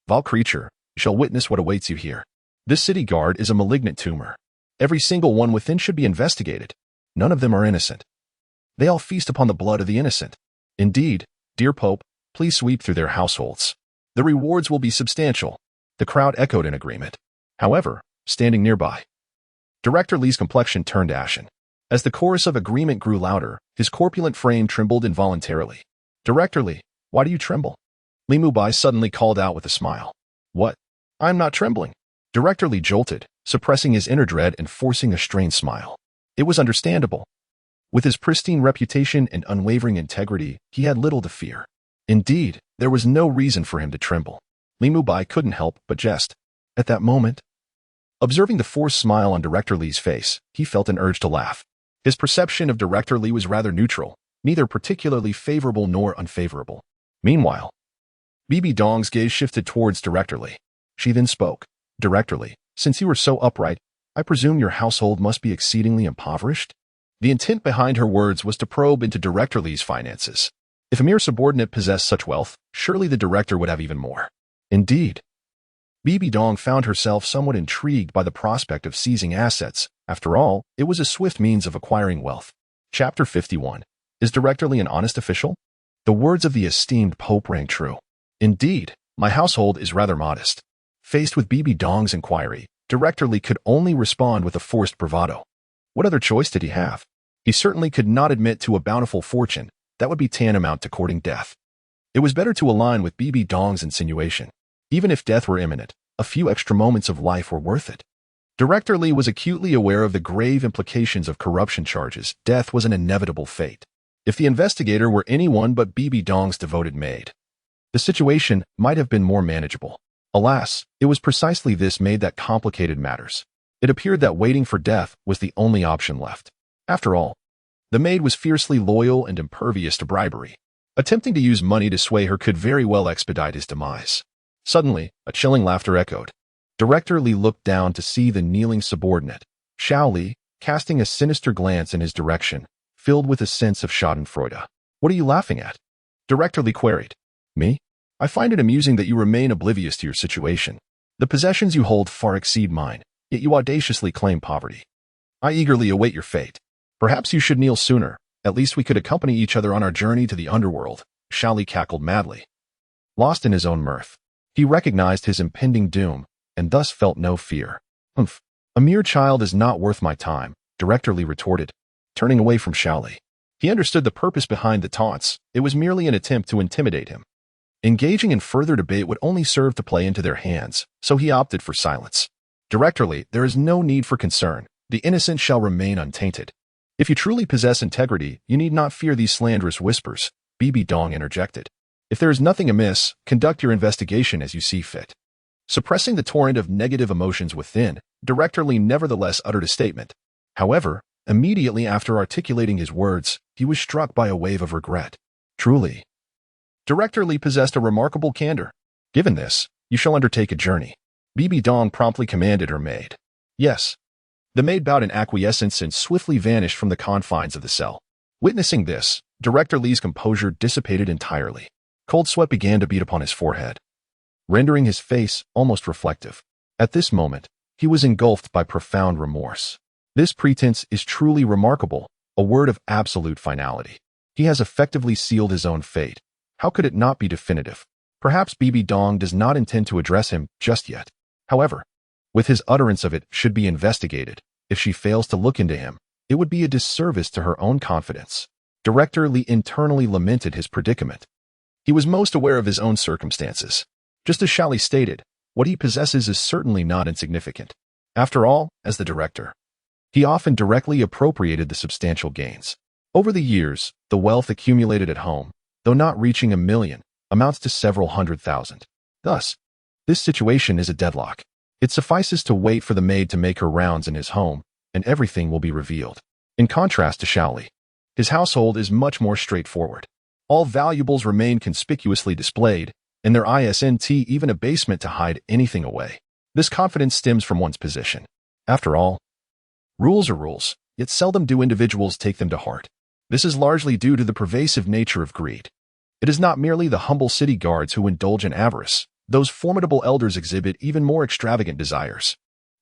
vile creature, shall witness what awaits you here. This city guard is a malignant tumor. Every single one within should be investigated. None of them are innocent. They all feast upon the blood of the innocent. Indeed, dear Pope, please sweep through their households. The rewards will be substantial. The crowd echoed in agreement. However, standing nearby, Director Li's complexion turned ashen. As the chorus of agreement grew louder, his corpulent frame trembled involuntarily. Director Li, why do you tremble? Li Mubai suddenly called out with a smile. What? I'm not trembling. Director Li jolted, suppressing his inner dread and forcing a strained smile. It was understandable. With his pristine reputation and unwavering integrity, he had little to fear. Indeed, there was no reason for him to tremble. Li Mubai couldn't help but jest. At that moment, observing the forced smile on Director Li's face, he felt an urge to laugh. His perception of Director Li was rather neutral, neither particularly favorable nor unfavorable. Meanwhile, Bibi Dong's gaze shifted towards Director Li. She then spoke. Director Li, since you are so upright, I presume your household must be exceedingly impoverished? The intent behind her words was to probe into Director Li's finances. If a mere subordinate possessed such wealth, surely the director would have even more. Indeed, Bibi Dong found herself somewhat intrigued by the prospect of seizing assets. After all, it was a swift means of acquiring wealth. Chapter 51. Is Director Li an honest official? The words of the esteemed Pope rang true. Indeed, my household is rather modest. Faced with Bibi Dong's inquiry, Director Li could only respond with a forced bravado. What other choice did he have? He certainly could not admit to a bountiful fortune. That would be tantamount to courting death. It was better to align with Bibi Dong's insinuation. Even if death were imminent, a few extra moments of life were worth it. Director Li was acutely aware of the grave implications of corruption charges. Death was an inevitable fate. If the investigator were anyone but Bibi Dong's devoted maid, the situation might have been more manageable. Alas, it was precisely this maid that complicated matters. It appeared that waiting for death was the only option left. After all, the maid was fiercely loyal and impervious to bribery. Attempting to use money to sway her could very well expedite his demise. Suddenly, a chilling laughter echoed. Director Li looked down to see the kneeling subordinate, Xiao Li, casting a sinister glance in his direction, filled with a sense of schadenfreude. What are you laughing at? Director Li queried. Me? I find it amusing that you remain oblivious to your situation. The possessions you hold far exceed mine, yet you audaciously claim poverty. I eagerly await your fate. Perhaps you should kneel sooner. At least we could accompany each other on our journey to the underworld. Xiao Li cackled madly. Lost in his own mirth, he recognized his impending doom, and thus felt no fear. Humph. A mere child is not worth my time, Director Li retorted, turning away from Xiao Li. He understood the purpose behind the taunts. It was merely an attempt to intimidate him. Engaging in further debate would only serve to play into their hands, so he opted for silence. Director Li, there is no need for concern. The innocent shall remain untainted. If you truly possess integrity, you need not fear these slanderous whispers, Bibi Dong interjected. If there is nothing amiss, conduct your investigation as you see fit. Suppressing the torrent of negative emotions within, Director Li nevertheless uttered a statement. However, immediately after articulating his words, he was struck by a wave of regret. Truly, Director Li possessed a remarkable candor. Given this, you shall undertake a journey. Bibi Dong promptly commanded her maid. Yes. The maid bowed in acquiescence and swiftly vanished from the confines of the cell. Witnessing this, Director Li's composure dissipated entirely. Cold sweat began to beat upon his forehead, rendering his face almost reflective. At this moment, he was engulfed by profound remorse. This pretense is truly remarkable, a word of absolute finality. He has effectively sealed his own fate. How could it not be definitive? Perhaps Bibi Dong does not intend to address him just yet. However, with his utterance of it should be investigated. If she fails to look into him, it would be a disservice to her own confidence. Director Li internally lamented his predicament. He was most aware of his own circumstances. Just as Xiao Li stated, what he possesses is certainly not insignificant. After all, as the director, he often directly appropriated the substantial gains. Over the years, the wealth accumulated at home, though not reaching 1 million, amounts to several 100,000. Thus, this situation is a deadlock. It suffices to wait for the maid to make her rounds in his home, and everything will be revealed. In contrast to Xiao Li, his household is much more straightforward. All valuables remain conspicuously displayed, and there isn't even a basement to hide anything away. This confidence stems from one's position. After all, rules are rules, yet seldom do individuals take them to heart. This is largely due to the pervasive nature of greed. It is not merely the humble city guards who indulge in avarice. Those formidable elders exhibit even more extravagant desires.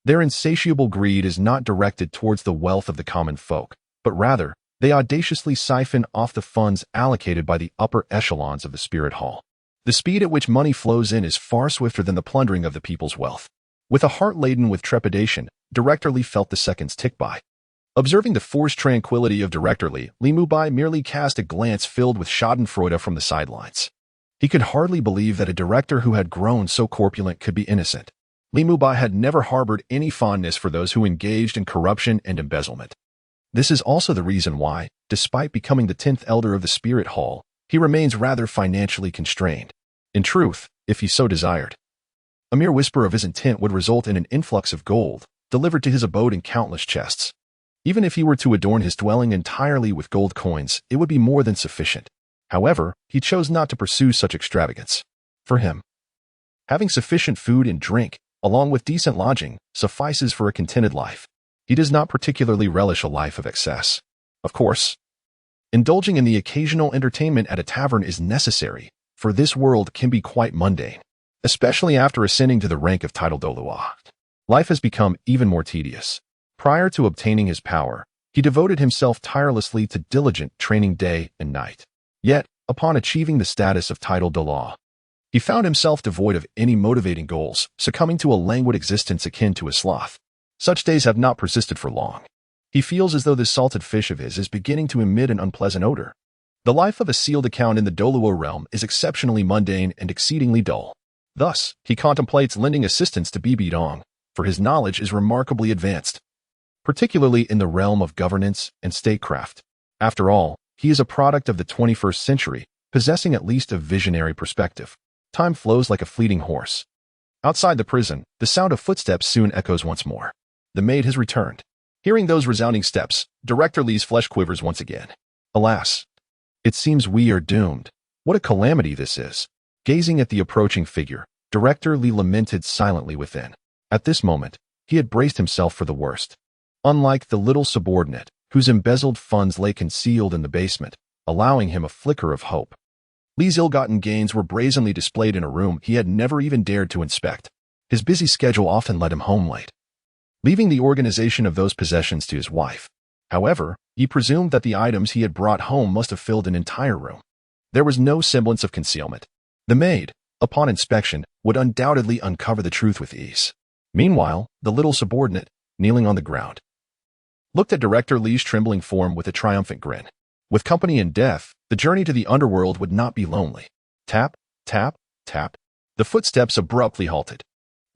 Their insatiable greed is not directed towards the wealth of the common folk, but rather, they audaciously siphon off the funds allocated by the upper echelons of the spirit hall. The speed at which money flows in is far swifter than the plundering of the people's wealth. With a heart laden with trepidation, Director Li felt the seconds tick by. Observing the forced tranquility of Director Li Mubai merely cast a glance filled with schadenfreude from the sidelines. He could hardly believe that a director who had grown so corpulent could be innocent. Li Mubai had never harbored any fondness for those who engaged in corruption and embezzlement. This is also the reason why, despite becoming the 10th elder of the Spirit Hall, he remains rather financially constrained. In truth, if he so desired, a mere whisper of his intent would result in an influx of gold, delivered to his abode in countless chests. Even if he were to adorn his dwelling entirely with gold coins, it would be more than sufficient. However, he chose not to pursue such extravagance. For him, having sufficient food and drink, along with decent lodging, suffices for a contented life. He does not particularly relish a life of excess. Of course, indulging in the occasional entertainment at a tavern is necessary, for this world can be quite mundane, especially after ascending to the rank of title Douluo. Life has become even more tedious. Prior to obtaining his power, he devoted himself tirelessly to diligent training day and night. Yet, upon achieving the status of title Douluo, he found himself devoid of any motivating goals, succumbing to a languid existence akin to a sloth. Such days have not persisted for long. He feels as though this salted fish of his is beginning to emit an unpleasant odor. The life of a sealed account in the Douluo realm is exceptionally mundane and exceedingly dull. Thus, he contemplates lending assistance to Bibi Dong, for his knowledge is remarkably advanced, particularly in the realm of governance and statecraft. After all, he is a product of the 21st century, possessing at least a visionary perspective. Time flows like a fleeting horse. Outside the prison, the sound of footsteps soon echoes once more. The maid has returned. Hearing those resounding steps, Director Li's flesh quivers once again. Alas, it seems we are doomed. What a calamity this is. Gazing at the approaching figure, Director Li lamented silently within. At this moment, he had braced himself for the worst. Unlike the little subordinate, whose embezzled funds lay concealed in the basement, allowing him a flicker of hope, Li's ill-gotten gains were brazenly displayed in a room he had never even dared to inspect. His busy schedule often led him home late, leaving the organization of those possessions to his wife. However, he presumed that the items he had brought home must have filled an entire room. There was no semblance of concealment. The maid, upon inspection, would undoubtedly uncover the truth with ease. Meanwhile, the little subordinate, kneeling on the ground, looked at Director Li's trembling form with a triumphant grin. With company in death, the journey to the underworld would not be lonely. Tap, tap, tap. The footsteps abruptly halted.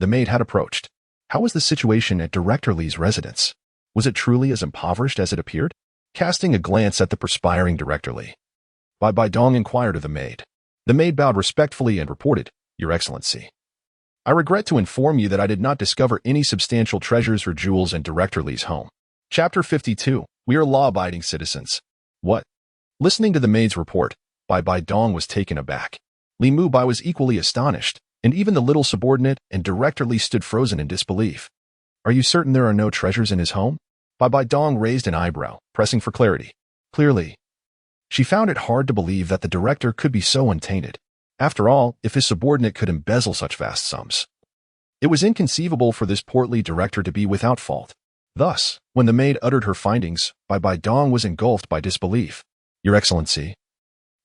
The maid had approached. How was the situation at Director Li's residence? Was it truly as impoverished as it appeared? Casting a glance at the perspiring Director Li, Bibi Dong inquired of the maid. The maid bowed respectfully and reported, "Your Excellency, I regret to inform you that I did not discover any substantial treasures or jewels in Director Li's home." Chapter 52. We are law-abiding citizens. What? Listening to the maid's report, Bibi Dong was taken aback. Li Mubai was equally astonished, and even the little subordinate and Director Li stood frozen in disbelief. Are you certain there are no treasures in his home? Bibi Dong raised an eyebrow, pressing for clarity. Clearly, she found it hard to believe that the director could be so untainted. After all, if his subordinate could embezzle such vast sums, it was inconceivable for this portly director to be without fault. Thus, when the maid uttered her findings, Bibi Dong was engulfed by disbelief. Your Excellency,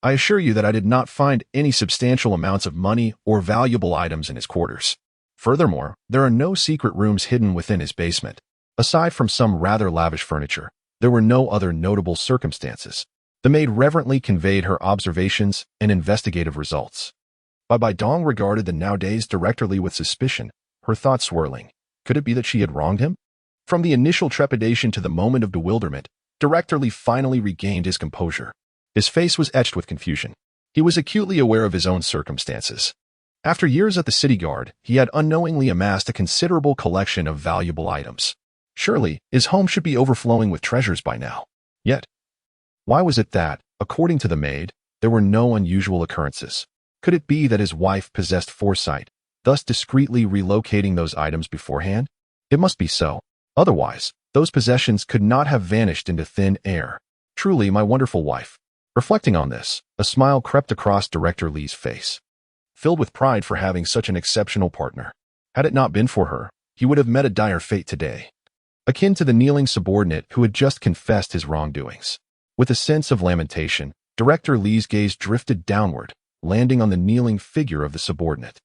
I assure you that I did not find any substantial amounts of money or valuable items in his quarters. Furthermore, there are no secret rooms hidden within his basement. Aside from some rather lavish furniture, there were no other notable circumstances. The maid reverently conveyed her observations and investigative results. Bibi Dong regarded the now-dazed Director Li with suspicion, her thoughts swirling. Could it be that she had wronged him? From the initial trepidation to the moment of bewilderment, Director Li finally regained his composure. His face was etched with confusion. He was acutely aware of his own circumstances. After years at the city guard, he had unknowingly amassed a considerable collection of valuable items. Surely, his home should be overflowing with treasures by now. Yet, why was it that, according to the maid, there were no unusual occurrences? Could it be that his wife possessed foresight, thus discreetly relocating those items beforehand? It must be so. Otherwise, those possessions could not have vanished into thin air. Truly my wonderful wife. Reflecting on this, a smile crept across Director Li's face, filled with pride for having such an exceptional partner. Had it not been for her, he would have met a dire fate today, akin to the kneeling subordinate who had just confessed his wrongdoings. With a sense of lamentation, Director Li's gaze drifted downward, landing on the kneeling figure of the subordinate.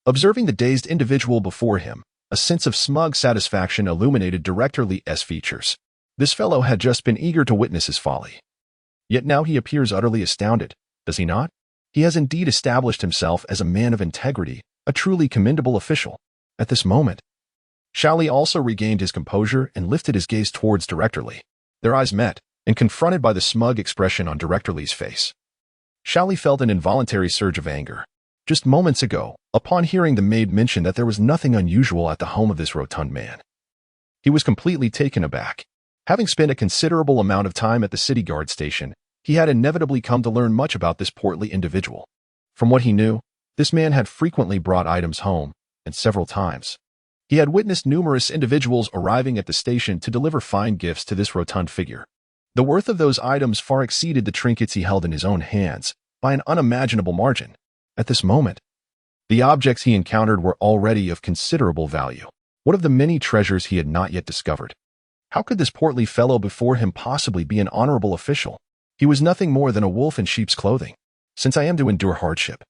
Observing the dazed individual before him, A sense of smug satisfaction illuminated Director Li's features. This fellow had just been eager to witness his folly. Yet now he appears utterly astounded, does he not? He has indeed established himself as a man of integrity, a truly commendable official. At this moment, Li also regained his composure and lifted his gaze towards Director Li. Their eyes met, and confronted by the smug expression on Director Li's face, Li felt an involuntary surge of anger. Just moments ago, upon hearing the maid mention that there was nothing unusual at the home of this rotund man, he was completely taken aback. Having spent a considerable amount of time at the city guard station, he had inevitably come to learn much about this portly individual. From what he knew, this man had frequently brought items home, and several times he had witnessed numerous individuals arriving at the station to deliver fine gifts to this rotund figure. The worth of those items far exceeded the trinkets he held in his own hands by an unimaginable margin. At this moment, the objects he encountered were already of considerable value. What of the many treasures he had not yet discovered? How could this portly fellow before him possibly be an honorable official? He was nothing more than a wolf in sheep's clothing. Since I am to endure hardship,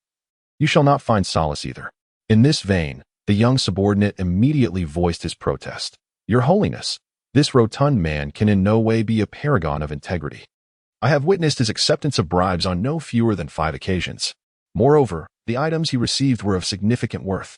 you shall not find solace either. In this vein, the young subordinate immediately voiced his protest. Your Holiness, this rotund man can in no way be a paragon of integrity. I have witnessed his acceptance of bribes on no fewer than 5 occasions. Moreover, the items he received were of significant worth.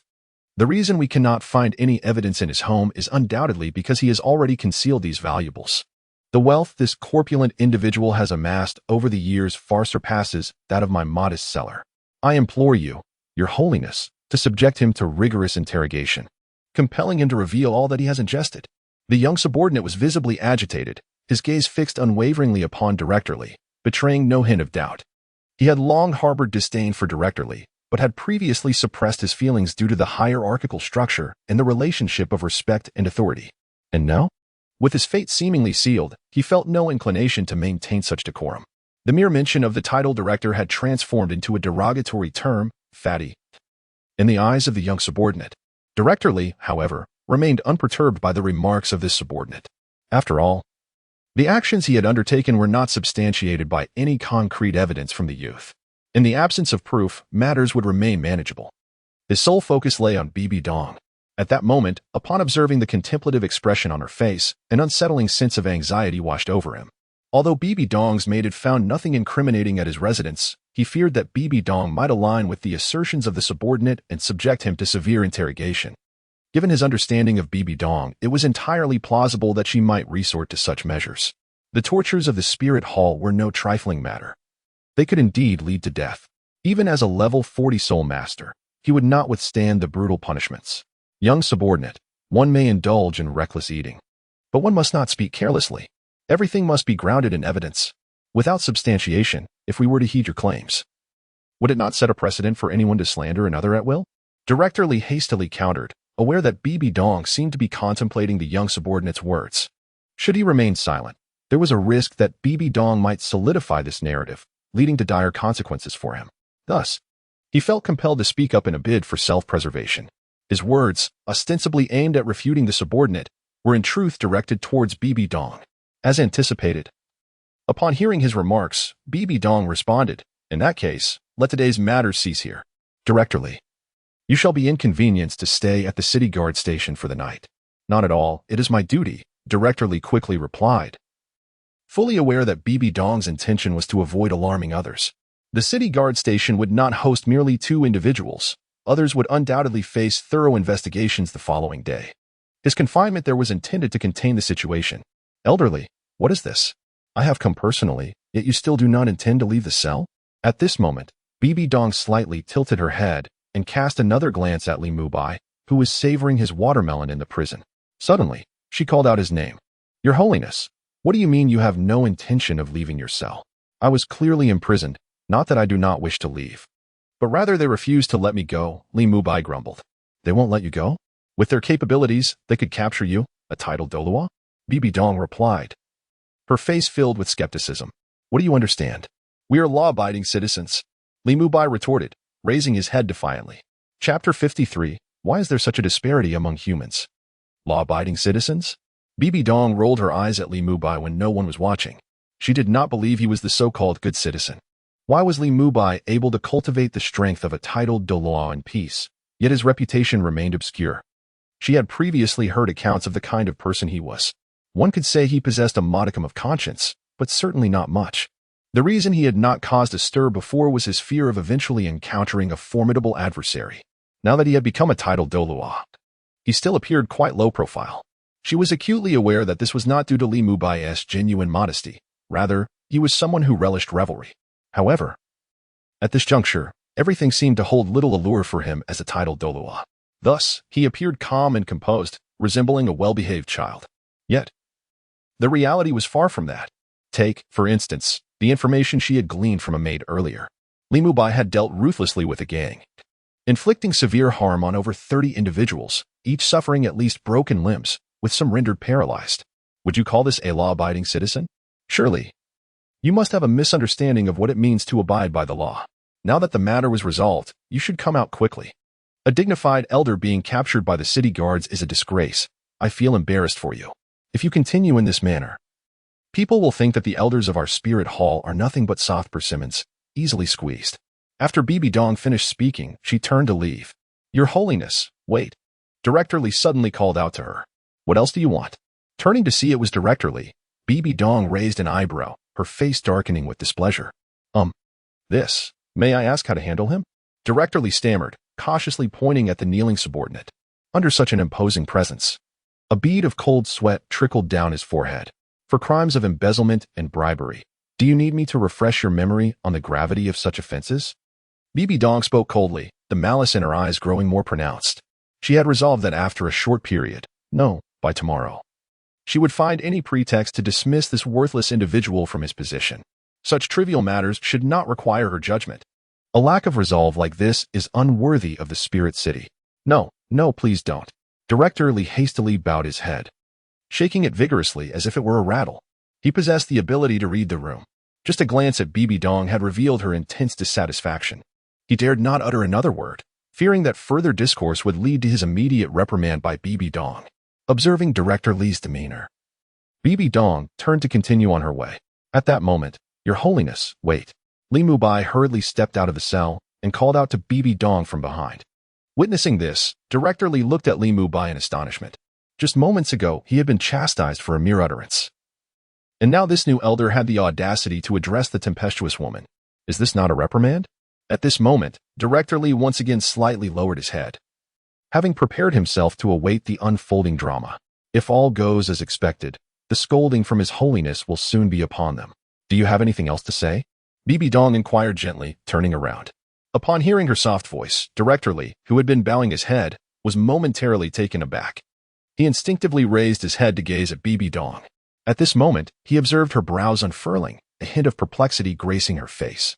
The reason we cannot find any evidence in his home is undoubtedly because he has already concealed these valuables. The wealth this corpulent individual has amassed over the years far surpasses that of my modest cellar. I implore you, Your Holiness, to subject him to rigorous interrogation, compelling him to reveal all that he has ingested. The young subordinate was visibly agitated, his gaze fixed unwaveringly upon Director Li, betraying no hint of doubt. He had long harbored disdain for Director Li, but had previously suppressed his feelings due to the hierarchical structure and the relationship of respect and authority. And now, with his fate seemingly sealed, he felt no inclination to maintain such decorum. The mere mention of the title director had transformed into a derogatory term, fatty, in the eyes of the young subordinate. Director Li, however, remained unperturbed by the remarks of this subordinate. After all, the actions he had undertaken were not substantiated by any concrete evidence from the youth. In the absence of proof, matters would remain manageable. His sole focus lay on Bibi Dong. At that moment, upon observing the contemplative expression on her face, an unsettling sense of anxiety washed over him. Although Bibi Dong's maid had found nothing incriminating at his residence, he feared that Bibi Dong might align with the assertions of the subordinate and subject him to severe interrogation. Given his understanding of Bibi Dong, it was entirely plausible that she might resort to such measures. The tortures of the spirit hall were no trifling matter. They could indeed lead to death. Even as a level 40 soul master, he would not withstand the brutal punishments. Young subordinate, one may indulge in reckless eating, but one must not speak carelessly. Everything must be grounded in evidence. Without substantiation, if we were to heed your claims, would it not set a precedent for anyone to slander another at will? Director Li hastily countered, aware that Bibi Dong seemed to be contemplating the young subordinate's words. Should he remain silent, there was a risk that Bibi Dong might solidify this narrative, leading to dire consequences for him. Thus, he felt compelled to speak up in a bid for self-preservation. His words, ostensibly aimed at refuting the subordinate, were in truth directed towards Bibi Dong. As anticipated, upon hearing his remarks, Bibi Dong responded, in that case, let today's matters cease here. Director Li, you shall be inconvenienced to stay at the city guard station for the night. Not at all, it is my duty, Director Li quickly replied, fully aware that Bibi Dong's intention was to avoid alarming others. The city guard station would not host merely 2 individuals. Others would undoubtedly face thorough investigations the following day. His confinement there was intended to contain the situation. Elderly, what is this? I have come personally, yet you still do not intend to leave the cell? At this moment, Bibi Dong slightly tilted her head and cast another glance at Li Mubai, who was savoring his watermelon in the prison. Suddenly, she called out his name. Your Holiness, what do you mean you have no intention of leaving your cell? I was clearly imprisoned, not that I do not wish to leave, but rather they refused to let me go, Li Mubai grumbled. They won't let you go? With their capabilities, they could capture you, a titled Douluo? Bibi Dong replied, her face filled with skepticism. What do you understand? We are law-abiding citizens, Li Mubai retorted, raising his head defiantly. Chapter 53, Why is there such a disparity among humans? Law-abiding citizens? Bibi Dong rolled her eyes at Li Mubai when no one was watching. She did not believe he was the so-called good citizen. Why was Li Mubai able to cultivate the strength of a titled Douluo in peace, yet his reputation remained obscure? She had previously heard accounts of the kind of person he was. One could say he possessed a modicum of conscience, but certainly not much. The reason he had not caused a stir before was his fear of eventually encountering a formidable adversary. Now that he had become a titled Douluo, he still appeared quite low profile. She was acutely aware that this was not due to Li Mubai's genuine modesty. Rather, he was someone who relished revelry. However, at this juncture, everything seemed to hold little allure for him as a titled Douluo. Thus, he appeared calm and composed, resembling a well-behaved child. Yet, the reality was far from that. Take, for instance, the information she had gleaned from a maid earlier. Li Mubai had dealt ruthlessly with a gang, inflicting severe harm on over 30 individuals, each suffering at least broken limbs, with some rendered paralyzed. Would you call this a law-abiding citizen? Surely. You must have a misunderstanding of what it means to abide by the law. Now that the matter was resolved, you should come out quickly. A dignified elder being captured by the city guards is a disgrace. I feel embarrassed for you. If you continue in this manner, people will think that the elders of our spirit hall are nothing but soft persimmons, easily squeezed. After Bibi Dong finished speaking, she turned to leave. Your Holiness, wait. Director Li suddenly called out to her. What else do you want? Turning to see it was Director Li, Bibi Dong raised an eyebrow, her face darkening with displeasure. This. May I ask how to handle him? Director Li stammered, cautiously pointing at the kneeling subordinate. Under such an imposing presence, a bead of cold sweat trickled down his forehead. For crimes of embezzlement and bribery, do you need me to refresh your memory on the gravity of such offenses? Bibi Dong spoke coldly, the malice in her eyes growing more pronounced. She had resolved that after a short period, by tomorrow, she would find any pretext to dismiss this worthless individual from his position. Such trivial matters should not require her judgment. A lack of resolve like this is unworthy of the Spirit City. No, please don't. Director Li hastily bowed his head, shaking it vigorously as if it were a rattle. He possessed the ability to read the room. Just a glance at Bibi Dong had revealed her intense dissatisfaction. He dared not utter another word, fearing that further discourse would lead to his immediate reprimand by Bibi Dong. Observing Director Li's demeanor, Bibi Dong turned to continue on her way. At that moment, Your Holiness, wait. Li Mubai hurriedly stepped out of the cell and called out to Bibi Dong from behind. Witnessing this, Director Li looked at Li Mubai in astonishment. Just moments ago, he had been chastised for a mere utterance. And now this new elder had the audacity to address the tempestuous woman. Is this not a reprimand? At this moment, Director Li once again slightly lowered his head, having prepared himself to await the unfolding drama. If all goes as expected, the scolding from His Holiness will soon be upon them. Do you have anything else to say? Bibi Dong inquired gently, turning around. Upon hearing her soft voice, Director Li, who had been bowing his head, was momentarily taken aback. He instinctively raised his head to gaze at Bibi Dong. At this moment, he observed her brows unfurling, a hint of perplexity gracing her face,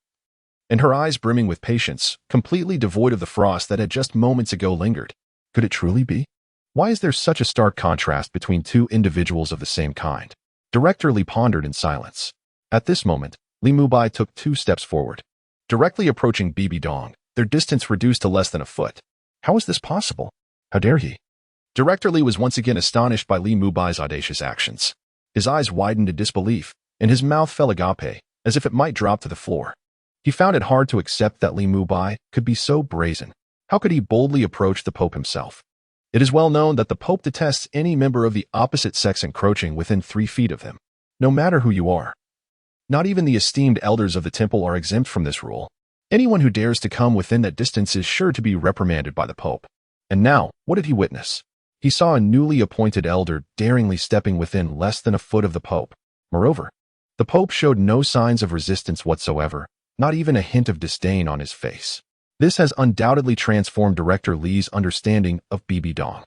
and her eyes brimming with patience, completely devoid of the frost that had just moments ago lingered. Could it truly be? Why is there such a stark contrast between two individuals of the same kind? Director Li pondered in silence. At this moment, Li Mubai took 2 steps forward. Directly approaching Bibi Dong, their distance reduced to less than a foot. How is this possible? How dare he? Director Li was once again astonished by Li Mubai's audacious actions. His eyes widened in disbelief, and his mouth fell agape, as if it might drop to the floor. He found it hard to accept that Li Mubai could be so brazen. How could he boldly approach the Pope himself? It is well known that the Pope detests any member of the opposite sex encroaching within 3 feet of him, no matter who you are. Not even the esteemed elders of the temple are exempt from this rule. Anyone who dares to come within that distance is sure to be reprimanded by the Pope. And now, what did he witness? He saw a newly appointed elder daringly stepping within less than a foot of the Pope. Moreover, the Pope showed no signs of resistance whatsoever, not even a hint of disdain on his face. This has undoubtedly transformed Director Li's understanding of Bibi Dong.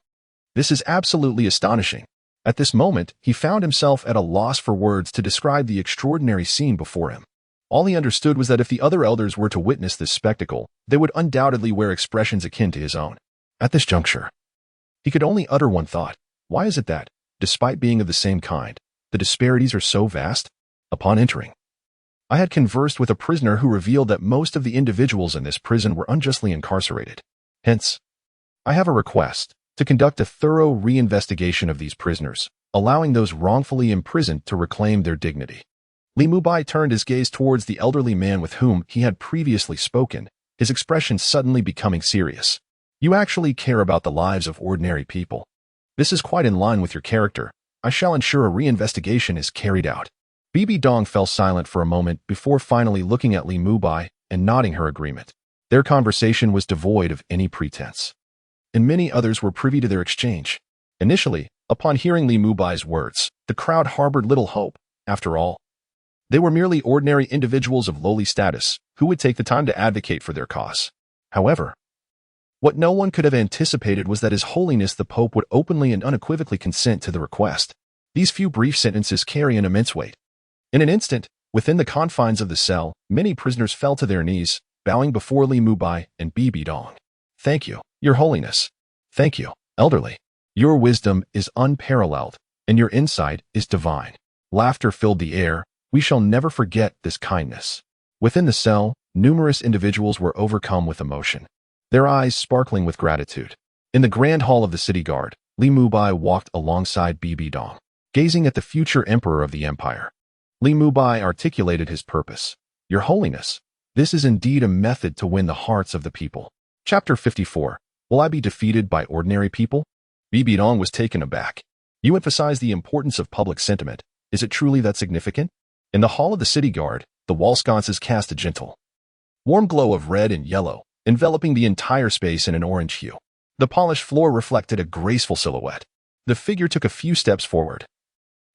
This is absolutely astonishing. At this moment, he found himself at a loss for words to describe the extraordinary scene before him. All he understood was that if the other elders were to witness this spectacle, they would undoubtedly wear expressions akin to his own. At this juncture, he could only utter one thought. Why is it that, despite being of the same kind, the disparities are so vast? Upon entering, I had conversed with a prisoner who revealed that most of the individuals in this prison were unjustly incarcerated. Hence, I have a request to conduct a thorough reinvestigation of these prisoners, allowing those wrongfully imprisoned to reclaim their dignity. Li Mubai turned his gaze towards the elderly man with whom he had previously spoken, his expression suddenly becoming serious. You actually care about the lives of ordinary people. This is quite in line with your character. I shall ensure a reinvestigation is carried out. Bibi Dong fell silent for a moment before finally looking at Li Mubai and nodding her agreement. Their conversation was devoid of any pretense, and many others were privy to their exchange. Initially, upon hearing Li Mubai's words, the crowd harbored little hope. After all, they were merely ordinary individuals of lowly status who would take the time to advocate for their cause. However, what no one could have anticipated was that His Holiness the Pope would openly and unequivocally consent to the request. These few brief sentences carry an immense weight. In an instant, within the confines of the cell, many prisoners fell to their knees, bowing before Li Mubai and Bibi Dong. Thank you, Your Holiness. Thank you, elderly. Your wisdom is unparalleled, and your insight is divine. Laughter filled the air. We shall never forget this kindness. Within the cell, numerous individuals were overcome with emotion, their eyes sparkling with gratitude. In the grand hall of the city guard, Li Mubai walked alongside Bibi Dong, gazing at the future emperor of the empire. Li Mubai articulated his purpose. Your Holiness, this is indeed a method to win the hearts of the people. Chapter 54. Will I be defeated by ordinary people? Bibi Dong was taken aback. You emphasize the importance of public sentiment. Is it truly that significant? In the hall of the city guard, the wall sconces cast a gentle, warm glow of red and yellow, enveloping the entire space in an orange hue. The polished floor reflected a graceful silhouette. The figure took a few steps forward,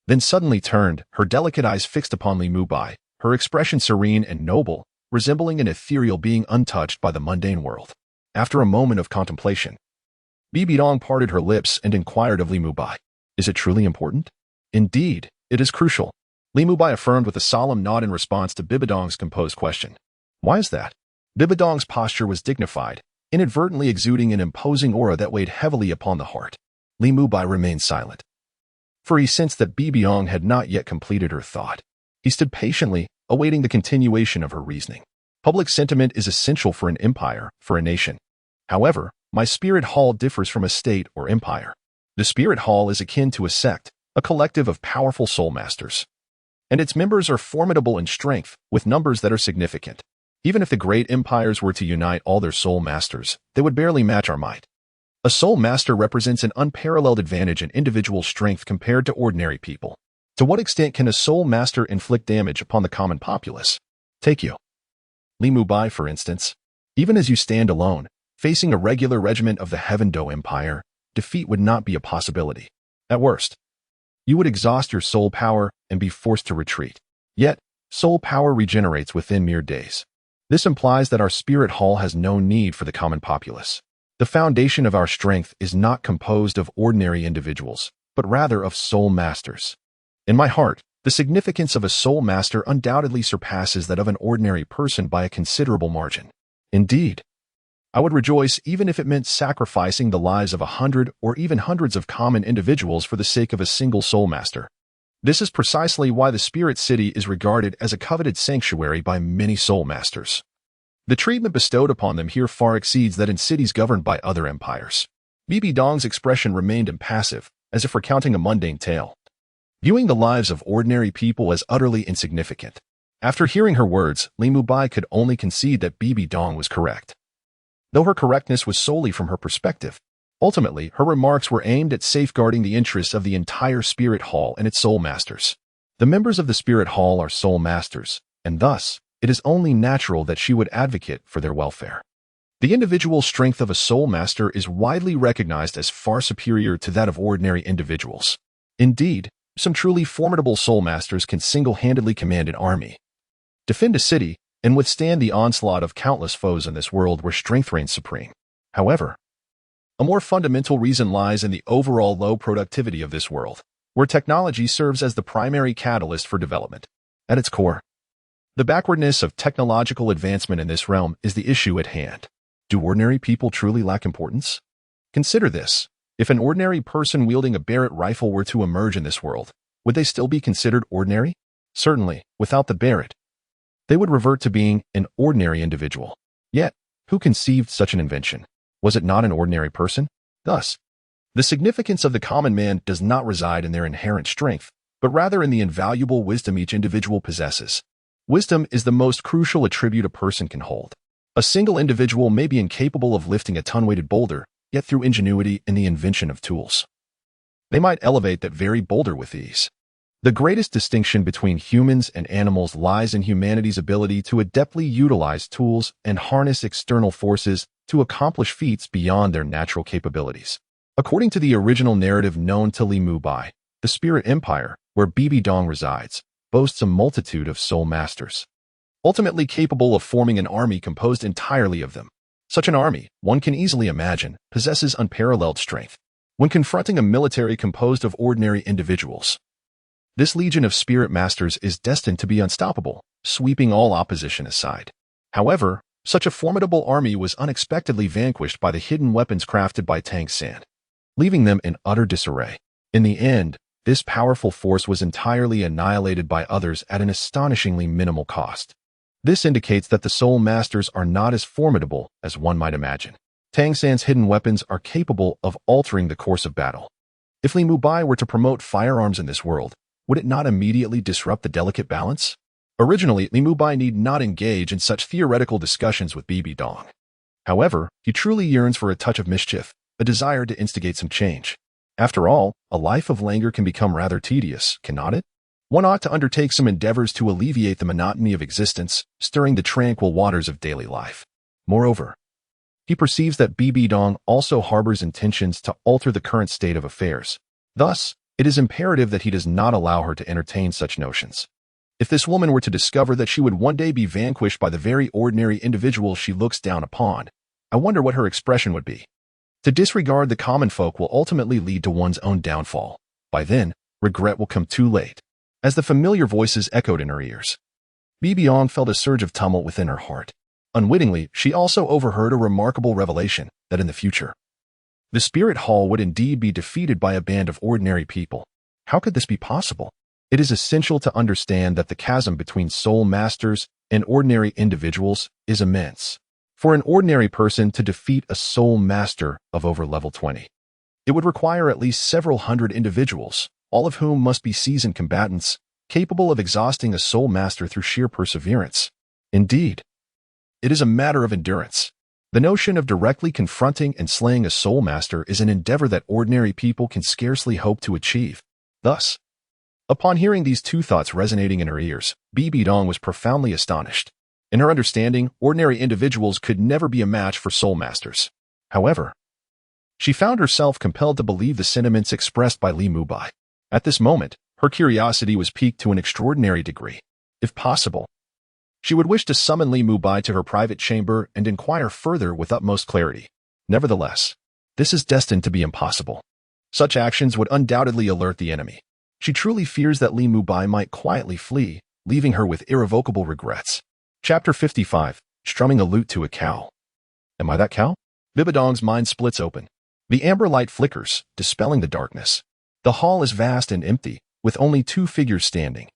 then suddenly turned, her delicate eyes fixed upon Li Mubai, her expression serene and noble, resembling an ethereal being untouched by the mundane world. After a moment of contemplation, Bibi Dong parted her lips and inquired of Li Mubai, is it truly important? Indeed, it is crucial. Li Mubai affirmed with a solemn nod in response to Bibi Dong's composed question. Why is that? Bibi Dong's posture was dignified, inadvertently exuding an imposing aura that weighed heavily upon the heart. Li Mubai remained silent, for he sensed that Bibi Dong had not yet completed her thought. He stood patiently, awaiting the continuation of her reasoning. Public sentiment is essential for an empire, for a nation. However, my spirit hall differs from a state or empire. The spirit hall is akin to a sect, a collective of powerful soul masters, and its members are formidable in strength, with numbers that are significant. Even if the great empires were to unite all their soul masters, they would barely match our might. A soul master represents an unparalleled advantage in individual strength compared to ordinary people. To what extent can a soul master inflict damage upon the common populace? Take you, Li Mubai, for instance. Even as you stand alone, facing a regular regiment of the Heaven Do Empire, defeat would not be a possibility. At worst, you would exhaust your soul power and be forced to retreat. Yet, soul power regenerates within mere days. This implies that our spirit hall has no need for the common populace. The foundation of our strength is not composed of ordinary individuals, but rather of soul masters. In my heart, the significance of a soul master undoubtedly surpasses that of an ordinary person by a considerable margin. Indeed, I would rejoice even if it meant sacrificing the lives of 100 or even hundreds of common individuals for the sake of a single soul master. This is precisely why the Spirit City is regarded as a coveted sanctuary by many soul masters. The treatment bestowed upon them here far exceeds that in cities governed by other empires. Bibi Dong's expression remained impassive, as if recounting a mundane tale, viewing the lives of ordinary people as utterly insignificant. After hearing her words, Li Mubai could only concede that Bibi Dong was correct, though her correctness was solely from her perspective. Ultimately, her remarks were aimed at safeguarding the interests of the entire Spirit Hall and its soul masters. The members of the Spirit Hall are soul masters, and thus, it is only natural that she would advocate for their welfare. The individual strength of a soul master is widely recognized as far superior to that of ordinary individuals. Indeed, some truly formidable soul masters can single-handedly command an army, defend a city, and withstand the onslaught of countless foes in this world where strength reigns supreme. However, a more fundamental reason lies in the overall low productivity of this world, where technology serves as the primary catalyst for development. At its core, the backwardness of technological advancement in this realm is the issue at hand. Do ordinary people truly lack importance? Consider this. If an ordinary person wielding a Barrett rifle were to emerge in this world, would they still be considered ordinary? Certainly, without the Barrett, they would revert to being an ordinary individual. Yet, who conceived such an invention? Was it not an ordinary person? Thus, the significance of the common man does not reside in their inherent strength, but rather in the invaluable wisdom each individual possesses. Wisdom is the most crucial attribute a person can hold. A single individual may be incapable of lifting a ton-weighted boulder, yet through ingenuity and the invention of tools, they might elevate that very boulder with ease. The greatest distinction between humans and animals lies in humanity's ability to adeptly utilize tools and harness external forces to accomplish feats beyond their natural capabilities. According to the original narrative known to Li Mubai, the spirit empire, where Bibi Dong resides, boasts a multitude of soul masters, ultimately capable of forming an army composed entirely of them. Such an army, one can easily imagine, possesses unparalleled strength. When confronting a military composed of ordinary individuals, this legion of spirit masters is destined to be unstoppable, sweeping all opposition aside. However, such a formidable army was unexpectedly vanquished by the hidden weapons crafted by Tang San, leaving them in utter disarray. In the end, this powerful force was entirely annihilated by others at an astonishingly minimal cost. This indicates that the soul masters are not as formidable as one might imagine. Tang San's hidden weapons are capable of altering the course of battle. If Li Mubai were to promote firearms in this world, would it not immediately disrupt the delicate balance? Originally, Li Mubai need not engage in such theoretical discussions with Bibi Dong. However, he truly yearns for a touch of mischief, a desire to instigate some change. After all, a life of languor can become rather tedious, cannot it? One ought to undertake some endeavors to alleviate the monotony of existence, stirring the tranquil waters of daily life. Moreover, he perceives that Bibi Dong also harbors intentions to alter the current state of affairs. Thus, it is imperative that he does not allow her to entertain such notions. If this woman were to discover that she would one day be vanquished by the very ordinary individuals she looks down upon, I wonder what her expression would be. To disregard the common folk will ultimately lead to one's own downfall. By then, regret will come too late. As the familiar voices echoed in her ears, Bibi Dong felt a surge of tumult within her heart. Unwittingly, she also overheard a remarkable revelation that in the future, the spirit hall would indeed be defeated by a band of ordinary people. How could this be possible? It is essential to understand that the chasm between soul masters and ordinary individuals is immense. For an ordinary person to defeat a soul master of over level 20, it would require at least several hundred individuals, all of whom must be seasoned combatants, capable of exhausting a soul master through sheer perseverance. Indeed, it is a matter of endurance. The notion of directly confronting and slaying a soul master is an endeavor that ordinary people can scarcely hope to achieve. Thus, upon hearing these two thoughts resonating in her ears, Bibi Dong was profoundly astonished. In her understanding, ordinary individuals could never be a match for soul masters. However, she found herself compelled to believe the sentiments expressed by Li Mubai. At this moment, her curiosity was piqued to an extraordinary degree. If possible, she would wish to summon Li Mubai to her private chamber and inquire further with utmost clarity. Nevertheless, this is destined to be impossible. Such actions would undoubtedly alert the enemy. She truly fears that Li Mubai might quietly flee, leaving her with irrevocable regrets. Chapter 55. Strumming a lute to a cow. Am I that cow? Bibi Dong's mind splits open. The amber light flickers, dispelling the darkness. The hall is vast and empty, with only two figures standing,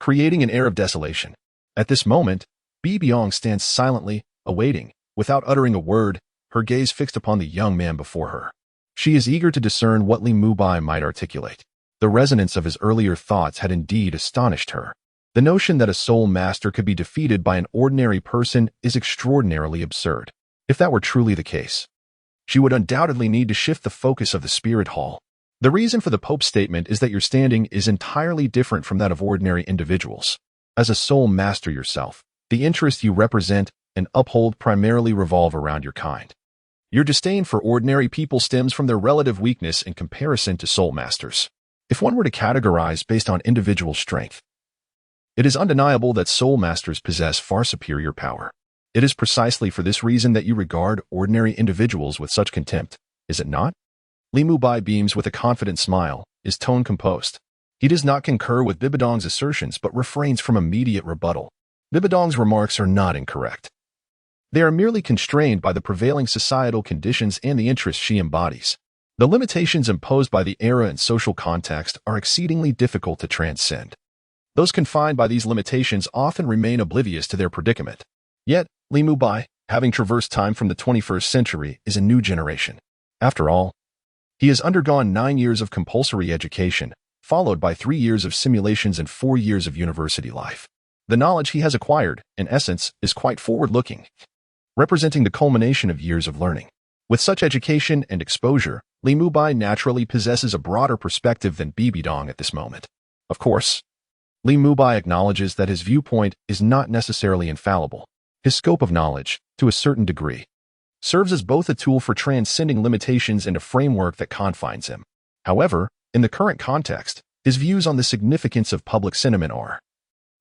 creating an air of desolation. At this moment, Bibi Dong stands silently, awaiting, without uttering a word, her gaze fixed upon the young man before her. She is eager to discern what Li Mubai might articulate. The resonance of his earlier thoughts had indeed astonished her. The notion that a soul master could be defeated by an ordinary person is extraordinarily absurd. If that were truly the case, she would undoubtedly need to shift the focus of the spirit hall. The reason for the Pope's statement is that your standing is entirely different from that of ordinary individuals. As a soul master yourself, the interests you represent and uphold primarily revolve around your kind. Your disdain for ordinary people stems from their relative weakness in comparison to soul masters. If one were to categorize based on individual strength, it is undeniable that soul masters possess far superior power. It is precisely for this reason that you regard ordinary individuals with such contempt, is it not? Li Mubai beams with a confident smile, his tone composed. He does not concur with Bibi Dong's assertions but refrains from immediate rebuttal. Bibi Dong's remarks are not incorrect. They are merely constrained by the prevailing societal conditions and the interests she embodies. The limitations imposed by the era and social context are exceedingly difficult to transcend. Those confined by these limitations often remain oblivious to their predicament. Yet, Li Mubai, having traversed time from the 21st century, is a new generation. After all, he has undergone 9 years of compulsory education, followed by 3 years of simulations and 4 years of university life. The knowledge he has acquired, in essence, is quite forward-looking. representing the culmination of years of learning. With such education and exposure, Li Mubai naturally possesses a broader perspective than Bibi Dong at this moment. Of course, Li Mubai acknowledges that his viewpoint is not necessarily infallible. His scope of knowledge, to a certain degree, serves as both a tool for transcending limitations and a framework that confines him. However, in the current context, his views on the significance of public sentiment are,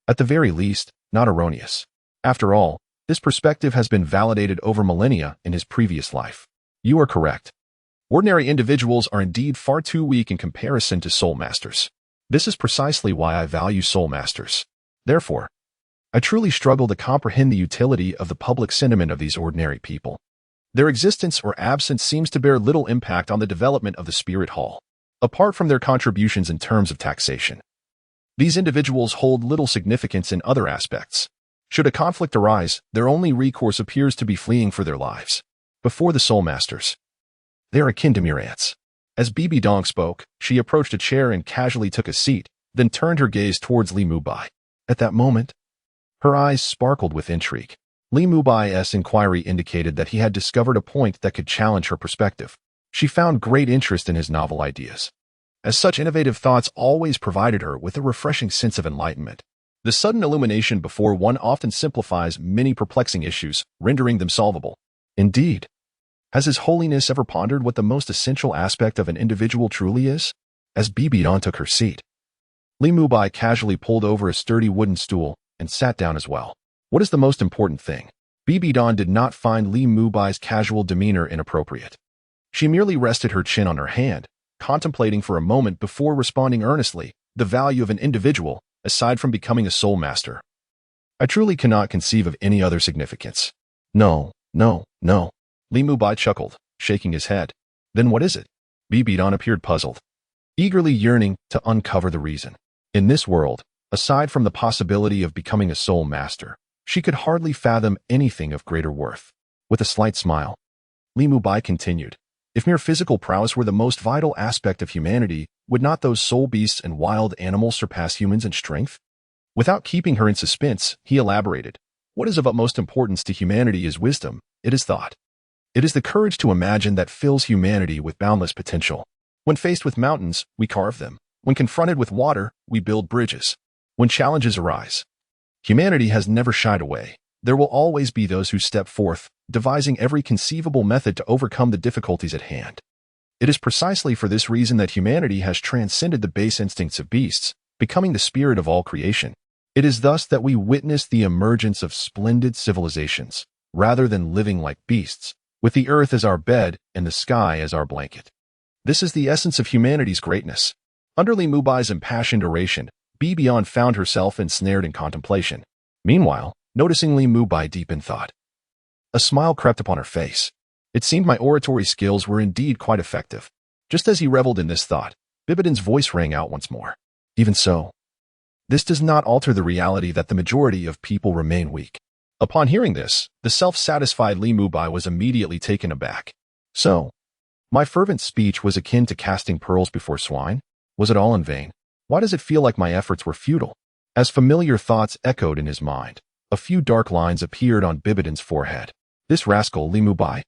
at the very least, not erroneous. After all, this perspective has been validated over millennia in his previous life. You are correct. Ordinary individuals are indeed far too weak in comparison to soul masters. This is precisely why I value soul masters. Therefore, I truly struggle to comprehend the utility of the public sentiment of these ordinary people. Their existence or absence seems to bear little impact on the development of the spirit hall, apart from their contributions in terms of taxation. These individuals hold little significance in other aspects. Should a conflict arise, their only recourse appears to be fleeing for their lives. Before the soul masters, they are akin to mere ants. As Bibi Dong spoke, she approached a chair and casually took a seat, then turned her gaze towards Li Mubai. At that moment, her eyes sparkled with intrigue. Li Mubai's inquiry indicated that he had discovered a point that could challenge her perspective. She found great interest in his novel ideas, as such innovative thoughts always provided her with a refreshing sense of enlightenment. The sudden illumination before one often simplifies many perplexing issues, rendering them solvable. Indeed, has His Holiness ever pondered what the most essential aspect of an individual truly is? As Bibi Dong took her seat, Li Mubai casually pulled over a sturdy wooden stool and sat down as well. What is the most important thing? Bibi Dong did not find Li Mubai's casual demeanor inappropriate. She merely rested her chin on her hand, contemplating for a moment before responding earnestly, the value of an individual, aside from becoming a soul master. I truly cannot conceive of any other significance. No. Li Mubai chuckled, shaking his head. Then what is it? Bibi Dong appeared puzzled, eagerly yearning to uncover the reason. In this world, aside from the possibility of becoming a soul master, she could hardly fathom anything of greater worth. With a slight smile, Li Mubai continued, if mere physical prowess were the most vital aspect of humanity, would not those soul beasts and wild animals surpass humans in strength? Without keeping her in suspense, he elaborated, what is of utmost importance to humanity is wisdom, it is thought. It is the courage to imagine that fills humanity with boundless potential. When faced with mountains, we carve them. When confronted with water, we build bridges. When challenges arise, humanity has never shied away. There will always be those who step forth, devising every conceivable method to overcome the difficulties at hand. It is precisely for this reason that humanity has transcended the base instincts of beasts, becoming the spirit of all creation. It is thus that we witness the emergence of splendid civilizations, rather than living like beasts, with the earth as our bed and the sky as our blanket. This is the essence of humanity's greatness. Under Li Mubai's impassioned oration, Bibi Dong found herself ensnared in contemplation. Meanwhile, noticing Li Mubai deep in thought, a smile crept upon her face. It seemed my oratory skills were indeed quite effective. Just as he reveled in this thought, Bibi Dong's voice rang out once more. Even so, this does not alter the reality that the majority of people remain weak. Upon hearing this, the self-satisfied Li Mubai was immediately taken aback. So, my fervent speech was akin to casting pearls before swine? Was it all in vain? Why does it feel like my efforts were futile? As familiar thoughts echoed in his mind, a few dark lines appeared on Bibi Dong's forehead. This rascal, Li Mubai,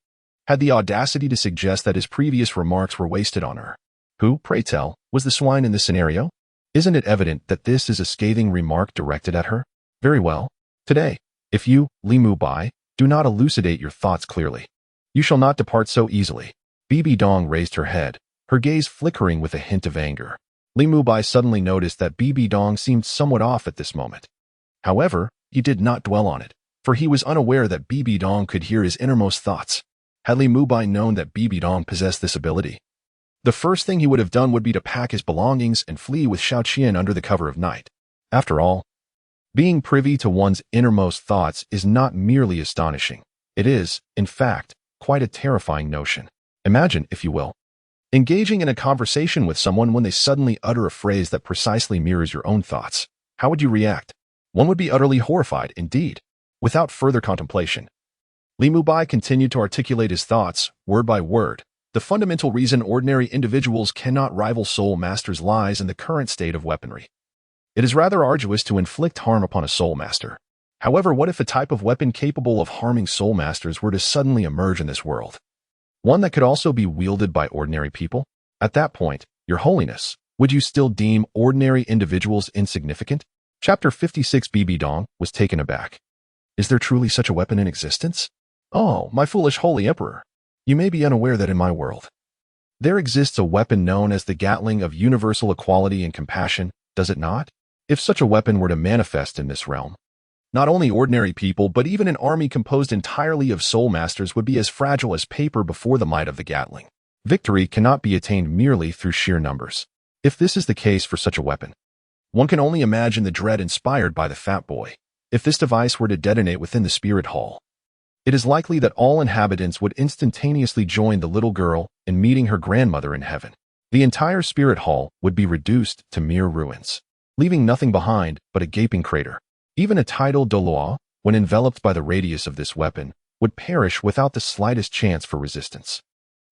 had the audacity to suggest that his previous remarks were wasted on her. Who, pray tell, was the swine in this scenario? Isn't it evident that this is a scathing remark directed at her? Very well. Today, if you, Li Mubai, do not elucidate your thoughts clearly, you shall not depart so easily. Bibi Dong raised her head, her gaze flickering with a hint of anger. Li Mubai suddenly noticed that Bibi Dong seemed somewhat off at this moment. However, he did not dwell on it, for he was unaware that Bibi Dong could hear his innermost thoughts. Had Li Mubai known that Bibi Dong possessed this ability, the first thing he would have done would be to pack his belongings and flee with Xiaoqian under the cover of night. After all, being privy to one's innermost thoughts is not merely astonishing. It is, in fact, quite a terrifying notion. Imagine, if you will, engaging in a conversation with someone when they suddenly utter a phrase that precisely mirrors your own thoughts. How would you react? One would be utterly horrified, indeed. Without further contemplation, Li Mubai continued to articulate his thoughts, word by word. The fundamental reason ordinary individuals cannot rival soul masters lies in the current state of weaponry. It is rather arduous to inflict harm upon a soul master. However, what if a type of weapon capable of harming soul masters were to suddenly emerge in this world? One that could also be wielded by ordinary people? At that point, Your Holiness, would you still deem ordinary individuals insignificant? Chapter 56. Bibi Dong was taken aback. Is there truly such a weapon in existence? Oh, my foolish holy emperor. You may be unaware that in my world, there exists a weapon known as the Gatling of universal equality and compassion, does it not? If such a weapon were to manifest in this realm, not only ordinary people, but even an army composed entirely of soul masters would be as fragile as paper before the might of the Gatling. Victory cannot be attained merely through sheer numbers. If this is the case for such a weapon, one can only imagine the dread inspired by the fat boy. If this device were to detonate within the spirit hall, it is likely that all inhabitants would instantaneously join the little girl in meeting her grandmother in heaven. The entire spirit hall would be reduced to mere ruins, leaving nothing behind but a gaping crater. Even a title Douluo, when enveloped by the radius of this weapon, would perish without the slightest chance for resistance.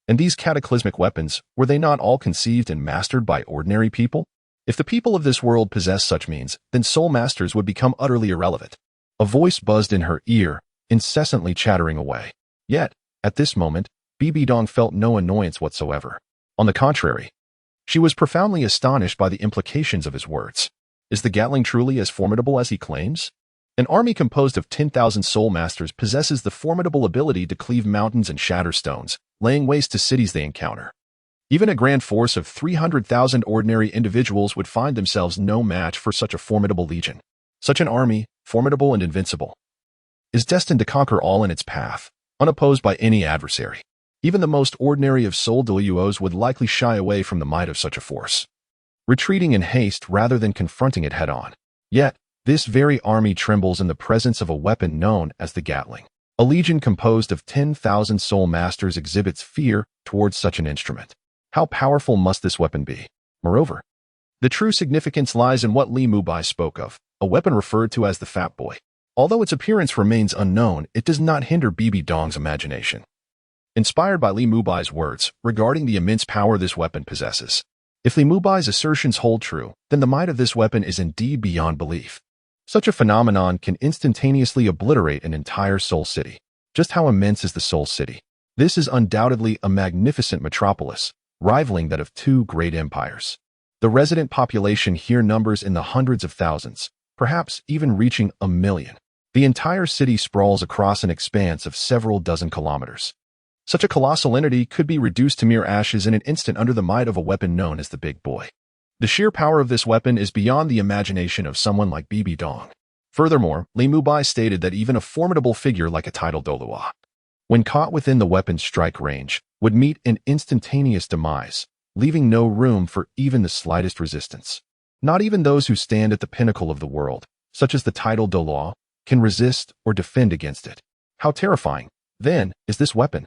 And these cataclysmic weapons, were they not all conceived and mastered by ordinary people? If the people of this world possess such means, then soul masters would become utterly irrelevant. A voice buzzed in her ear, incessantly chattering away. Yet, at this moment, Bibi Dong felt no annoyance whatsoever. On the contrary, she was profoundly astonished by the implications of his words. Is the Gatling truly as formidable as he claims? An army composed of 10,000 soul masters possesses the formidable ability to cleave mountains and shatter stones, laying waste to cities they encounter. Even a grand force of 300,000 ordinary individuals would find themselves no match for such a formidable legion. Such an army, formidable and invincible, is destined to conquer all in its path, unopposed by any adversary. Even the most ordinary of soul Douluos would likely shy away from the might of such a force, retreating in haste rather than confronting it head-on. Yet, this very army trembles in the presence of a weapon known as the Gatling. A legion composed of 10,000 soul masters exhibits fear towards such an instrument. How powerful must this weapon be? Moreover, the true significance lies in what Li Mubai spoke of, a weapon referred to as the Fat Boy. Although its appearance remains unknown, it does not hinder Bibi Dong's imagination. Inspired by Li Mubai's words regarding the immense power this weapon possesses, if Li Mubai's assertions hold true, then the might of this weapon is indeed beyond belief. Such a phenomenon can instantaneously obliterate an entire soul city. Just how immense is the soul city? This is undoubtedly a magnificent metropolis, rivaling that of two great empires. The resident population here numbers in the hundreds of thousands, perhaps even reaching 1 million. The entire city sprawls across an expanse of several dozen kilometers. Such a colossal entity could be reduced to mere ashes in an instant under the might of a weapon known as the Big Boy. The sheer power of this weapon is beyond the imagination of someone like Bibi Dong. Furthermore, Li Mubai stated that even a formidable figure like a title Douluo, when caught within the weapon's strike range, would meet an instantaneous demise, leaving no room for even the slightest resistance. Not even those who stand at the pinnacle of the world, such as the title Douluo, can resist or defend against it. How terrifying, then, is this weapon?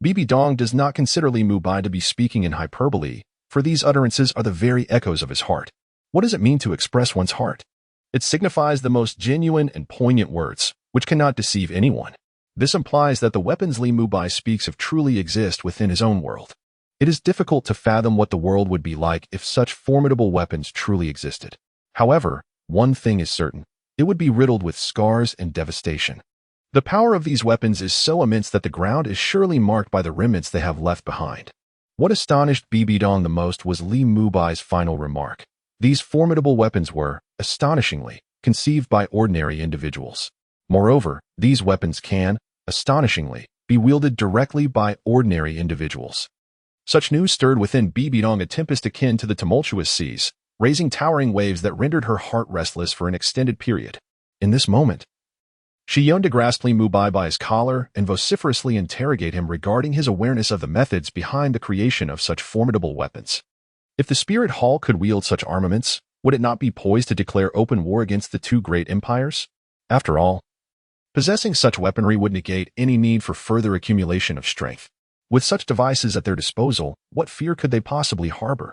Bibi Dong does not consider Li Mubai to be speaking in hyperbole, for these utterances are the very echoes of his heart. What does it mean to express one's heart? It signifies the most genuine and poignant words, which cannot deceive anyone. This implies that the weapons Li Mubai speaks of truly exist within his own world. It is difficult to fathom what the world would be like if such formidable weapons truly existed. However, one thing is certain: it would be riddled with scars and devastation. The power of these weapons is so immense that the ground is surely marked by the remnants they have left behind. What astonished Bibi Dong the most was Li Mubai's final remark. These formidable weapons were, astonishingly, conceived by ordinary individuals. Moreover, these weapons can, astonishingly, be wielded directly by ordinary individuals. Such news stirred within Bibi Dong a tempest akin to the tumultuous seas, raising towering waves that rendered her heart restless for an extended period. In this moment, she yearned to grasp Li Mubai by his collar and vociferously interrogate him regarding his awareness of the methods behind the creation of such formidable weapons. If the spirit hall could wield such armaments, would it not be poised to declare open war against the two great empires? After all, possessing such weaponry would negate any need for further accumulation of strength. With such devices at their disposal, what fear could they possibly harbor?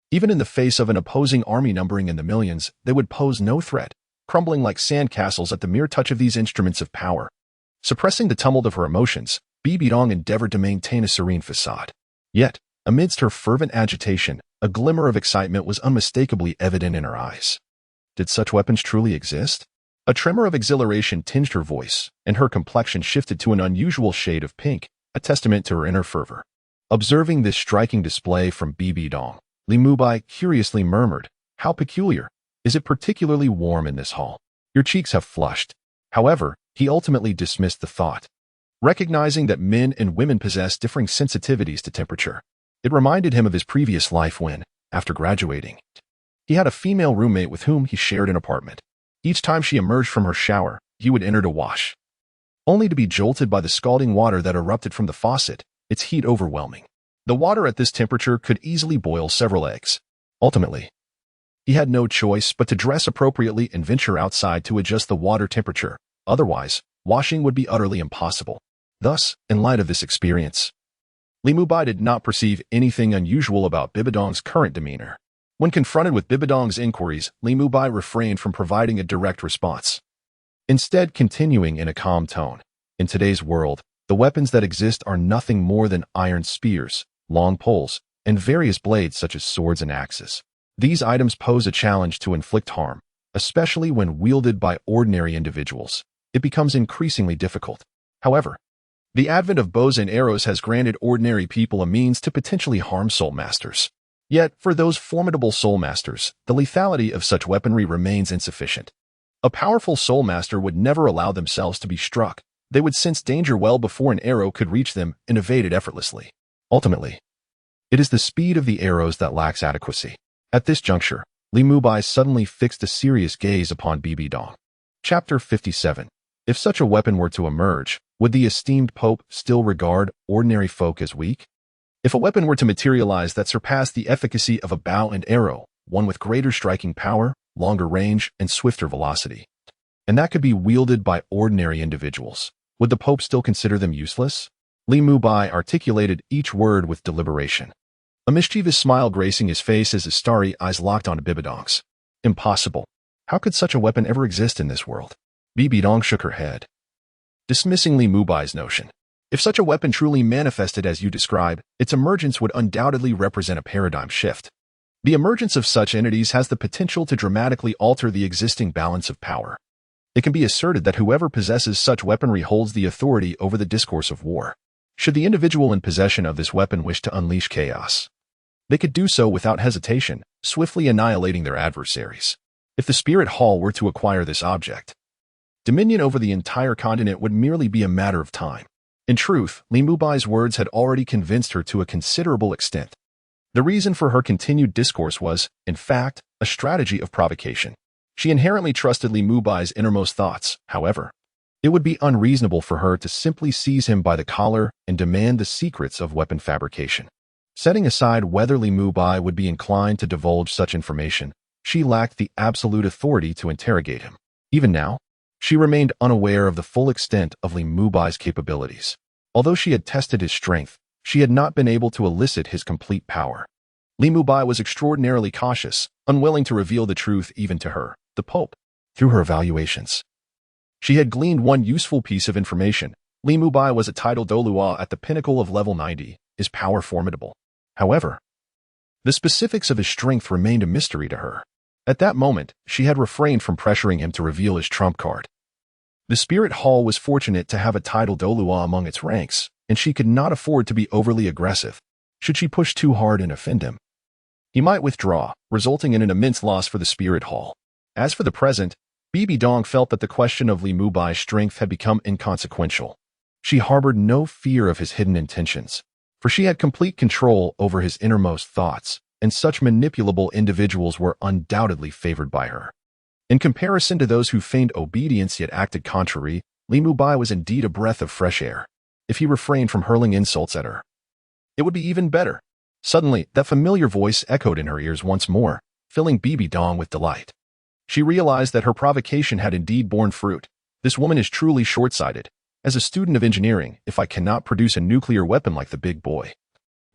Even in the face of an opposing army numbering in the millions, they would pose no threat, crumbling like sandcastles at the mere touch of these instruments of power. Suppressing the tumult of her emotions, Bibi Dong endeavored to maintain a serene facade. Yet, amidst her fervent agitation, a glimmer of excitement was unmistakably evident in her eyes. Did such weapons truly exist? A tremor of exhilaration tinged her voice, and her complexion shifted to an unusual shade of pink, a testament to her inner fervor. Observing this striking display from Bibi Dong, Li Mubai curiously murmured, "How peculiar. Is it particularly warm in this hall? Your cheeks have flushed." However, he ultimately dismissed the thought, recognizing that men and women possess differing sensitivities to temperature. It reminded him of his previous life when, after graduating, he had a female roommate with whom he shared an apartment. Each time she emerged from her shower, he would enter to wash, only to be jolted by the scalding water that erupted from the faucet, its heat overwhelming. The water at this temperature could easily boil several eggs. Ultimately, he had no choice but to dress appropriately and venture outside to adjust the water temperature. Otherwise, washing would be utterly impossible. Thus, in light of this experience, Li Mubai did not perceive anything unusual about Bibi Dong's current demeanor. When confronted with Bibi Dong's inquiries, Li Mubai refrained from providing a direct response, instead continuing in a calm tone. In today's world, the weapons that exist are nothing more than iron spears, long poles, and various blades such as swords and axes. These items pose a challenge to inflict harm, especially when wielded by ordinary individuals. It becomes increasingly difficult. However, the advent of bows and arrows has granted ordinary people a means to potentially harm soul masters. Yet, for those formidable soul masters, the lethality of such weaponry remains insufficient. A powerful soul master would never allow themselves to be struck. They would sense danger well before an arrow could reach them and evade it effortlessly. Ultimately, it is the speed of the arrows that lacks adequacy. At this juncture, Li Mubai suddenly fixed a serious gaze upon Bibi Dong. Chapter 57. If such a weapon were to emerge, would the esteemed Pope still regard ordinary folk as weak? If a weapon were to materialize that surpassed the efficacy of a bow and arrow, one with greater striking power, longer range, and swifter velocity, and that could be wielded by ordinary individuals, would the Pope still consider them useless? Li Mubai articulated each word with deliberation, a mischievous smile gracing his face as his starry eyes locked onto Bibi Dong's. Impossible. How could such a weapon ever exist in this world? Bibi Dong shook her head, dismissing Li Mubai's notion. If such a weapon truly manifested as you describe, its emergence would undoubtedly represent a paradigm shift. The emergence of such entities has the potential to dramatically alter the existing balance of power. It can be asserted that whoever possesses such weaponry holds the authority over the discourse of war. Should the individual in possession of this weapon wish to unleash chaos, they could do so without hesitation, swiftly annihilating their adversaries. If the spirit hall were to acquire this object, dominion over the entire continent would merely be a matter of time. In truth, Li Mubai's words had already convinced her to a considerable extent. The reason for her continued discourse was, in fact, a strategy of provocation. She inherently trusted Li Mubai's innermost thoughts. However, it would be unreasonable for her to simply seize him by the collar and demand the secrets of weapon fabrication. Setting aside whether Li Mubai would be inclined to divulge such information, she lacked the absolute authority to interrogate him. Even now, she remained unaware of the full extent of Li Mubai's capabilities. Although she had tested his strength, she had not been able to elicit his complete power. Li Mubai was extraordinarily cautious, unwilling to reveal the truth even to her, the Pope. Through her evaluations, she had gleaned one useful piece of information. Li Mubai was a titled Douluo at the pinnacle of level 90, his power formidable. However, the specifics of his strength remained a mystery to her. At that moment, she had refrained from pressuring him to reveal his trump card. The Spirit Hall was fortunate to have a titled Douluo among its ranks, and she could not afford to be overly aggressive. Should she push too hard and offend him, he might withdraw, resulting in an immense loss for the Spirit Hall. As for the present, Bibi Dong felt that the question of Li Mubai's strength had become inconsequential. She harbored no fear of his hidden intentions, for she had complete control over his innermost thoughts, and such manipulable individuals were undoubtedly favored by her. In comparison to those who feigned obedience yet acted contrary, Li Mubai was indeed a breath of fresh air. If he refrained from hurling insults at her, it would be even better. Suddenly, that familiar voice echoed in her ears once more, filling Bibi Dong with delight. She realized that her provocation had indeed borne fruit. This woman is truly short-sighted. As a student of engineering, if I cannot produce a nuclear weapon like the big boy,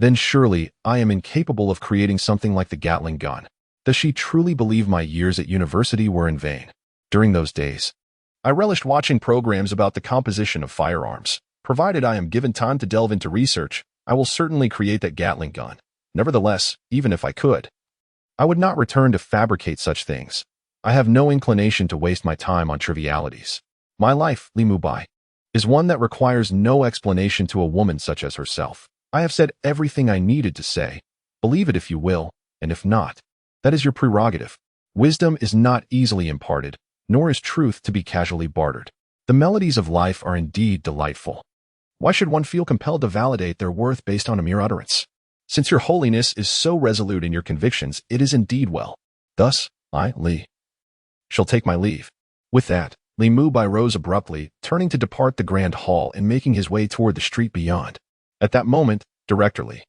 then surely I am incapable of creating something like the Gatling gun. Does she truly believe my years at university were in vain? During those days, I relished watching programs about the composition of firearms. Provided I am given time to delve into research, I will certainly create that Gatling gun. Nevertheless, even if I could, I would not return to fabricate such things. I have no inclination to waste my time on trivialities. My life, Li Mubai, is one that requires no explanation to a woman such as herself. I have said everything I needed to say. Believe it if you will, and if not, that is your prerogative. Wisdom is not easily imparted, nor is truth to be casually bartered. The melodies of life are indeed delightful. Why should one feel compelled to validate their worth based on a mere utterance? Since your holiness is so resolute in your convictions, it is indeed well. Thus, I, Li, shall take my leave. With that, Li Mubai rose abruptly, turning to depart the grand hall and making his way toward the street beyond. At that moment, Director Li,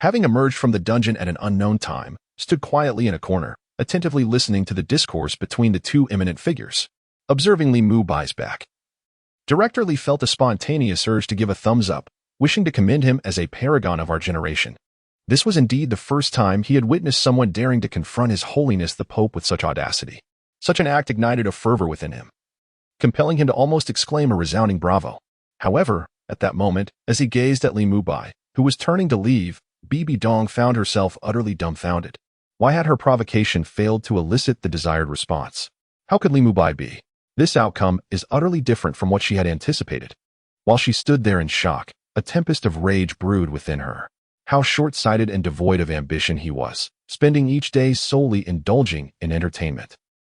having emerged from the dungeon at an unknown time, stood quietly in a corner, attentively listening to the discourse between the two eminent figures. Observing Li Mubai's back, Director Li felt a spontaneous urge to give a thumbs up, wishing to commend him as a paragon of our generation. This was indeed the first time he had witnessed someone daring to confront His Holiness the Pope with such audacity. Such an act ignited a fervor within him, compelling him to almost exclaim a resounding bravo. However, at that moment, as he gazed at Li Mubai, who was turning to leave, Bibi Dong found herself utterly dumbfounded. Why had her provocation failed to elicit the desired response? How could Li Mubai be? This outcome is utterly different from what she had anticipated. While she stood there in shock, a tempest of rage brewed within her. How short-sighted and devoid of ambition he was, spending each day solely indulging in entertainment.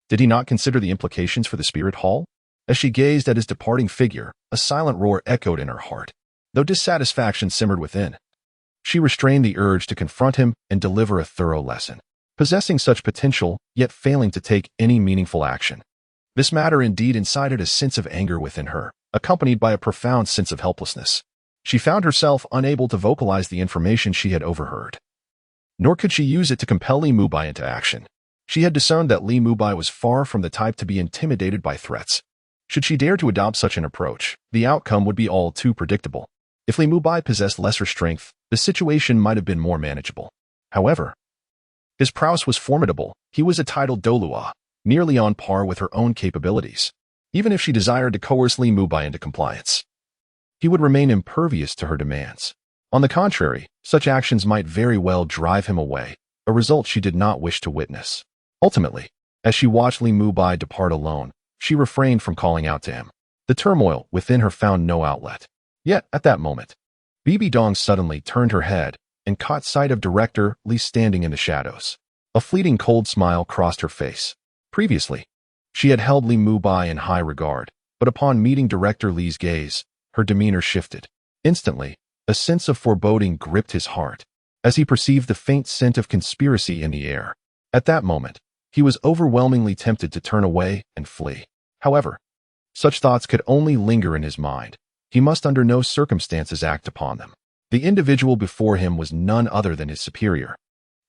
Did he not consider the implications for the spirit hall? As she gazed at his departing figure, a silent roar echoed in her heart, though dissatisfaction simmered within. She restrained the urge to confront him and deliver a thorough lesson. Possessing such potential, yet failing to take any meaningful action. This matter indeed incited a sense of anger within her, accompanied by a profound sense of helplessness. She found herself unable to vocalize the information she had overheard. Nor could she use it to compel Li Mubai into action. She had discerned that Li Mubai was far from the type to be intimidated by threats. Should she dare to adopt such an approach, the outcome would be all too predictable. If Li Mubai possessed lesser strength, the situation might have been more manageable. However, his prowess was formidable. He was a titled Douluo, nearly on par with her own capabilities. Even if she desired to coerce Li Mubai into compliance, he would remain impervious to her demands. On the contrary, such actions might very well drive him away, a result she did not wish to witness. Ultimately, as she watched Li Mubai depart alone, she refrained from calling out to him. The turmoil within her found no outlet. Yet, at that moment, Bibi Dong suddenly turned her head and caught sight of Director Li standing in the shadows. A fleeting cold smile crossed her face. Previously, she had held Li Mubai in high regard, but upon meeting Director Li's gaze, her demeanor shifted. Instantly, a sense of foreboding gripped his heart, as he perceived the faint scent of conspiracy in the air. At that moment, he was overwhelmingly tempted to turn away and flee. However, such thoughts could only linger in his mind. He must under no circumstances act upon them. The individual before him was none other than his superior,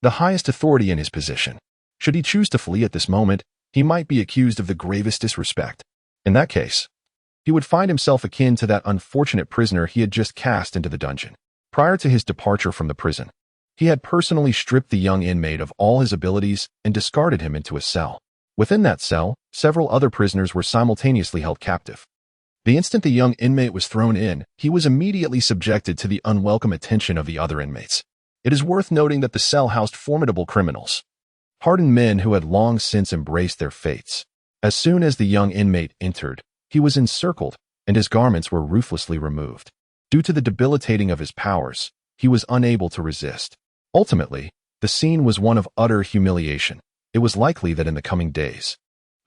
the highest authority in his position. Should he choose to flee at this moment, he might be accused of the gravest disrespect. In that case, he would find himself akin to that unfortunate prisoner he had just cast into the dungeon. Prior to his departure from the prison, he had personally stripped the young inmate of all his abilities and discarded him into a cell. Within that cell, several other prisoners were simultaneously held captive. The instant the young inmate was thrown in, he was immediately subjected to the unwelcome attention of the other inmates. It is worth noting that the cell housed formidable criminals, hardened men who had long since embraced their fates. As soon as the young inmate entered, he was encircled, and his garments were ruthlessly removed. Due to the debilitating of his powers, he was unable to resist. Ultimately, the scene was one of utter humiliation. It was likely that in the coming days,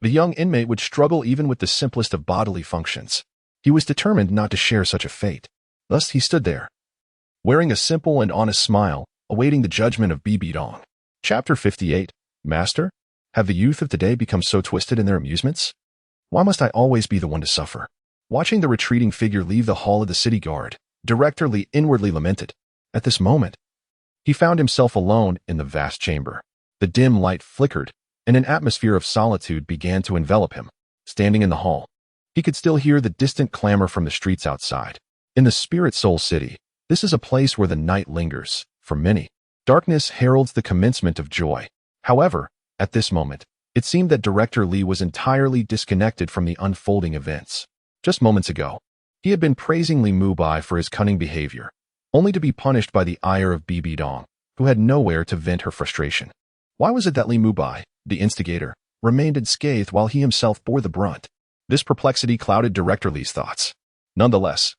the young inmate would struggle even with the simplest of bodily functions. He was determined not to share such a fate. Thus he stood there, wearing a simple and honest smile, awaiting the judgment of Bibi Dong. Chapter 58. Master, have the youth of today become so twisted in their amusements? Why must I always be the one to suffer? Watching the retreating figure leave the hall of the city guard, Director Li inwardly lamented. At this moment, he found himself alone in the vast chamber. The dim light flickered, and an atmosphere of solitude began to envelop him. Standing in the hall, he could still hear the distant clamor from the streets outside. In the Spirit Soul City, this is a place where the night lingers. For many, darkness heralds the commencement of joy. However, at this moment, it seemed that Director Li was entirely disconnected from the unfolding events. Just moments ago, he had been praising Li Mubai for his cunning behavior, only to be punished by the ire of Bibi Dong, who had nowhere to vent her frustration. Why was it that Li Mubai, the instigator, remained unscathed while he himself bore the brunt. This perplexity clouded Director Li's thoughts. Nonetheless,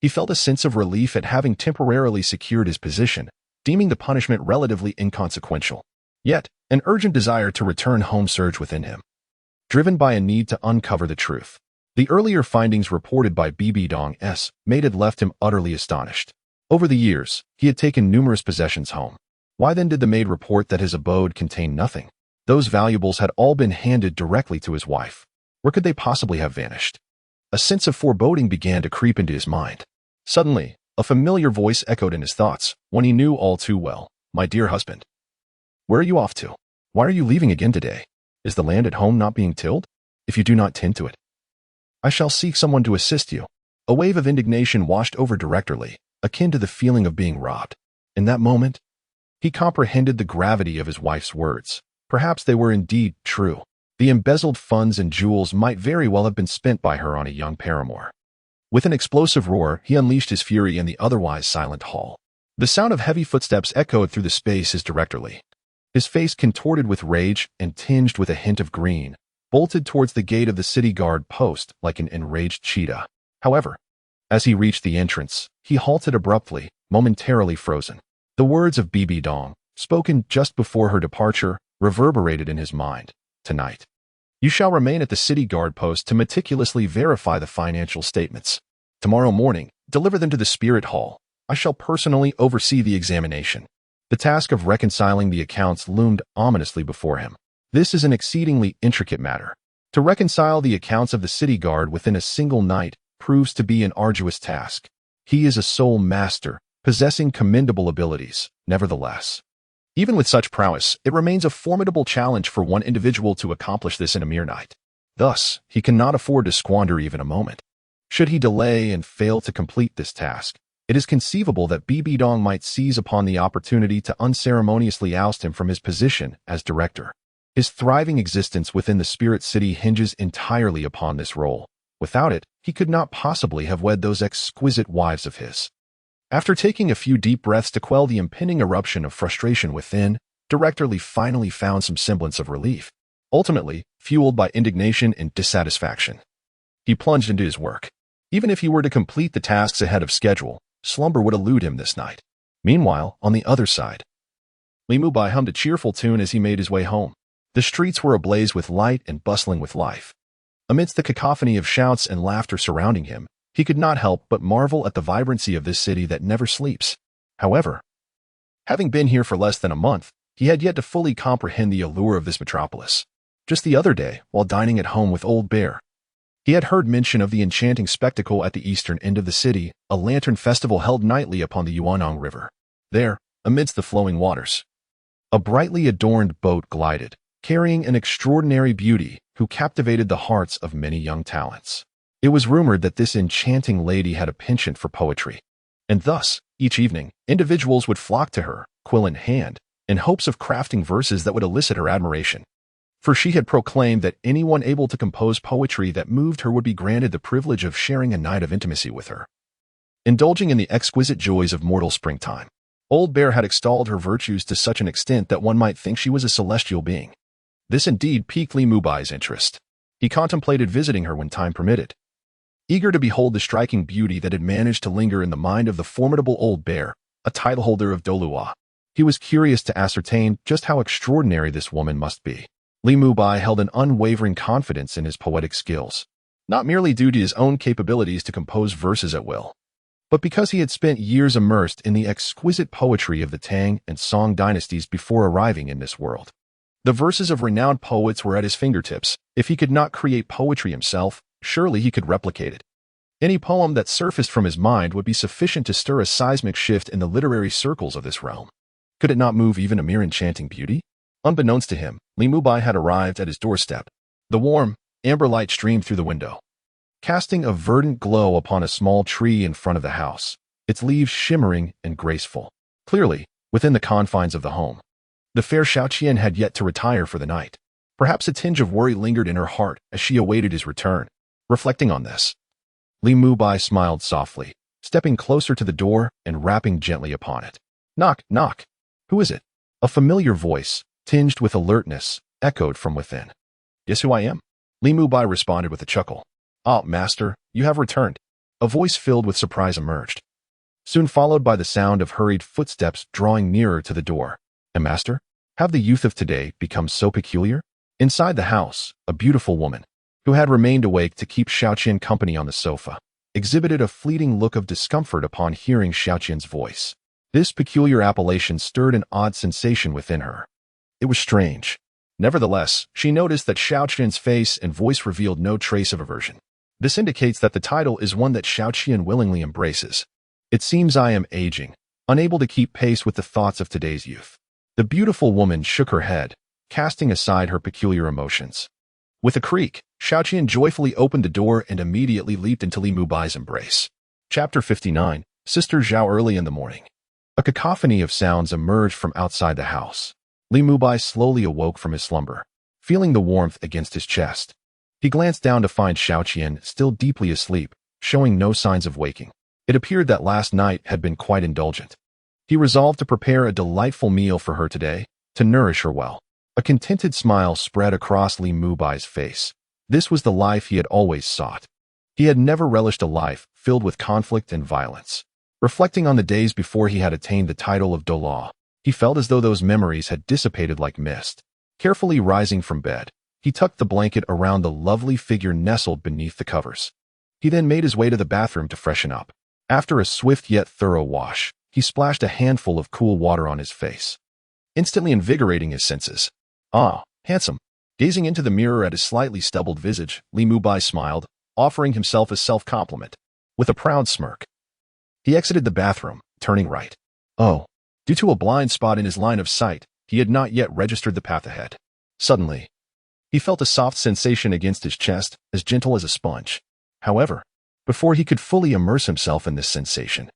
he felt a sense of relief at having temporarily secured his position, deeming the punishment relatively inconsequential. Yet, an urgent desire to return home surged within him, driven by a need to uncover the truth. The earlier findings reported by Bibi Dong's maid had left him utterly astonished. Over the years, he had taken numerous possessions home. Why then did the maid report that his abode contained nothing? Those valuables had all been handed directly to his wife. Where could they possibly have vanished? A sense of foreboding began to creep into his mind. Suddenly, a familiar voice echoed in his thoughts, one he knew all too well. "My dear husband, where are you off to? Why are you leaving again today? Is the land at home not being tilled? If you do not tend to it, I shall seek someone to assist you." A wave of indignation washed over Director Li, akin to the feeling of being robbed. In that moment, he comprehended the gravity of his wife's words. Perhaps they were indeed true. The embezzled funds and jewels might very well have been spent by her on a young paramour. With an explosive roar, he unleashed his fury in the otherwise silent hall. The sound of heavy footsteps echoed through the space as Director Li, his face contorted with rage and tinged with a hint of green, bolted towards the gate of the city guard post like an enraged cheetah. However, as he reached the entrance, he halted abruptly, momentarily frozen. The words of Bibi Dong, spoken just before her departure, reverberated in his mind. "Tonight, you shall remain at the city guard post to meticulously verify the financial statements. Tomorrow morning, deliver them to the spirit hall. I shall personally oversee the examination." The task of reconciling the accounts loomed ominously before him. This is an exceedingly intricate matter. To reconcile the accounts of the city guard within a single night proves to be an arduous task. He is a sole master, possessing commendable abilities. Nevertheless, even with such prowess, it remains a formidable challenge for one individual to accomplish this in a mere night. Thus, he cannot afford to squander even a moment. Should he delay and fail to complete this task, it is conceivable that Bibi Dong might seize upon the opportunity to unceremoniously oust him from his position as director. His thriving existence within the spirit city hinges entirely upon this role. Without it, he could not possibly have wed those exquisite wives of his. After taking a few deep breaths to quell the impending eruption of frustration within, Director Li finally found some semblance of relief. Ultimately, fueled by indignation and dissatisfaction, he plunged into his work. Even if he were to complete the tasks ahead of schedule, slumber would elude him this night. Meanwhile, on the other side, Li Mubai hummed a cheerful tune as he made his way home. The streets were ablaze with light and bustling with life. Amidst the cacophony of shouts and laughter surrounding him, he could not help but marvel at the vibrancy of this city that never sleeps. However, having been here for less than a month, he had yet to fully comprehend the allure of this metropolis. Just the other day, while dining at home with Old Bear, he had heard mention of the enchanting spectacle at the eastern end of the city, a lantern festival held nightly upon the Yuanong River. There, amidst the flowing waters, a brightly adorned boat glided, carrying an extraordinary beauty who captivated the hearts of many young talents. It was rumored that this enchanting lady had a penchant for poetry, and thus, each evening, individuals would flock to her, quill in hand, in hopes of crafting verses that would elicit her admiration. For she had proclaimed that anyone able to compose poetry that moved her would be granted the privilege of sharing a night of intimacy with her. Indulging in the exquisite joys of mortal springtime, Old Bear had extolled her virtues to such an extent that one might think she was a celestial being. This indeed piqued Li Mubai's interest. He contemplated visiting her when time permitted. Eager to behold the striking beauty that had managed to linger in the mind of the formidable Old Bear, a title holder of Douluo, he was curious to ascertain just how extraordinary this woman must be. Li Mubai held an unwavering confidence in his poetic skills, not merely due to his own capabilities to compose verses at will, but because he had spent years immersed in the exquisite poetry of the Tang and Song dynasties before arriving in this world. The verses of renowned poets were at his fingertips. If he could not create poetry himself, surely he could replicate it. Any poem that surfaced from his mind would be sufficient to stir a seismic shift in the literary circles of this realm. Could it not move even a mere enchanting beauty? Unbeknownst to him, Li Mubai had arrived at his doorstep. The warm, amber light streamed through the window, casting a verdant glow upon a small tree in front of the house, its leaves shimmering and graceful. Clearly, within the confines of the home, the fair Xiaoqian had yet to retire for the night. Perhaps a tinge of worry lingered in her heart as she awaited his return. Reflecting on this, Li Mubai smiled softly, stepping closer to the door and rapping gently upon it. "Knock, knock. Who is it?" A familiar voice, tinged with alertness, echoed from within. Guess who I am? Li Mubai responded with a chuckle. Ah, master, you have returned. A voice filled with surprise emerged, soon followed by the sound of hurried footsteps drawing nearer to the door. And master, have the youth of today become so peculiar? Inside the house, a beautiful woman, who had remained awake to keep Xiaoqian company on the sofa, exhibited a fleeting look of discomfort upon hearing Xiaoqian's voice. This peculiar appellation stirred an odd sensation within her. It was strange. Nevertheless, she noticed that Xiaoqian's face and voice revealed no trace of aversion. This indicates that the title is one that Xiaoqian willingly embraces. It seems I am aging, unable to keep pace with the thoughts of today's youth. The beautiful woman shook her head, casting aside her peculiar emotions. With a creak, Xiaoqian joyfully opened the door and immediately leaped into Li Mubai's embrace. Chapter 59, Sister Zhao. Early in the morning, a cacophony of sounds emerged from outside the house. Li Mubai slowly awoke from his slumber, feeling the warmth against his chest. He glanced down to find Xiaoqian still deeply asleep, showing no signs of waking. It appeared that last night had been quite indulgent. He resolved to prepare a delightful meal for her today, to nourish her well. A contented smile spread across Li Mubai's face. This was the life he had always sought. He had never relished a life filled with conflict and violence. Reflecting on the days before he had attained the title of Douluo, he felt as though those memories had dissipated like mist. Carefully rising from bed, he tucked the blanket around the lovely figure nestled beneath the covers. He then made his way to the bathroom to freshen up. After a swift yet thorough wash, he splashed a handful of cool water on his face, instantly invigorating his senses. Ah, handsome. Gazing into the mirror at his slightly stubbled visage, Li Mubai smiled, offering himself a self-compliment. With a proud smirk, he exited the bathroom, turning right. Oh, due to a blind spot in his line of sight, he had not yet registered the path ahead. Suddenly, he felt a soft sensation against his chest, as gentle as a sponge. However, before he could fully immerse himself in this sensation,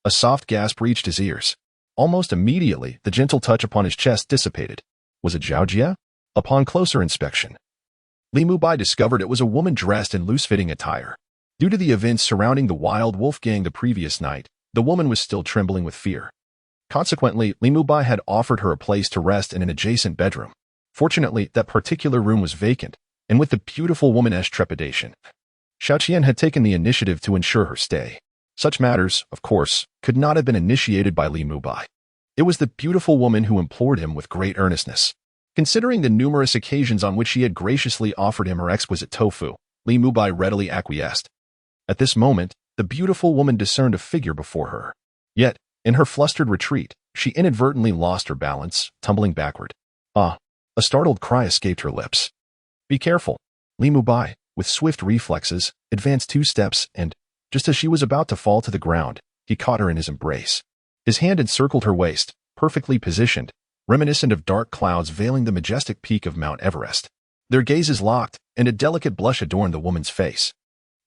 a soft gasp reached his ears. Almost immediately, the gentle touch upon his chest dissipated. Was it Zhao Jia? Upon closer inspection, Li Mubai discovered it was a woman dressed in loose-fitting attire. Due to the events surrounding the wild wolf gang the previous night, the woman was still trembling with fear. Consequently, Li Mubai had offered her a place to rest in an adjacent bedroom. Fortunately, that particular room was vacant, and with the beautiful woman's trepidation, Xiaoqian had taken the initiative to ensure her stay. Such matters, of course, could not have been initiated by Li Mubai. It was the beautiful woman who implored him with great earnestness. Considering the numerous occasions on which she had graciously offered him her exquisite tofu, Li Mubai readily acquiesced. At this moment, the beautiful woman discerned a figure before her. Yet, in her flustered retreat, she inadvertently lost her balance, tumbling backward. Ah! A startled cry escaped her lips. Be careful! Li Mubai, with swift reflexes, advanced 2 steps and, just as she was about to fall to the ground, he caught her in his embrace. His hand encircled her waist, perfectly positioned, reminiscent of dark clouds veiling the majestic peak of Mount Everest. Their gazes locked, and a delicate blush adorned the woman's face.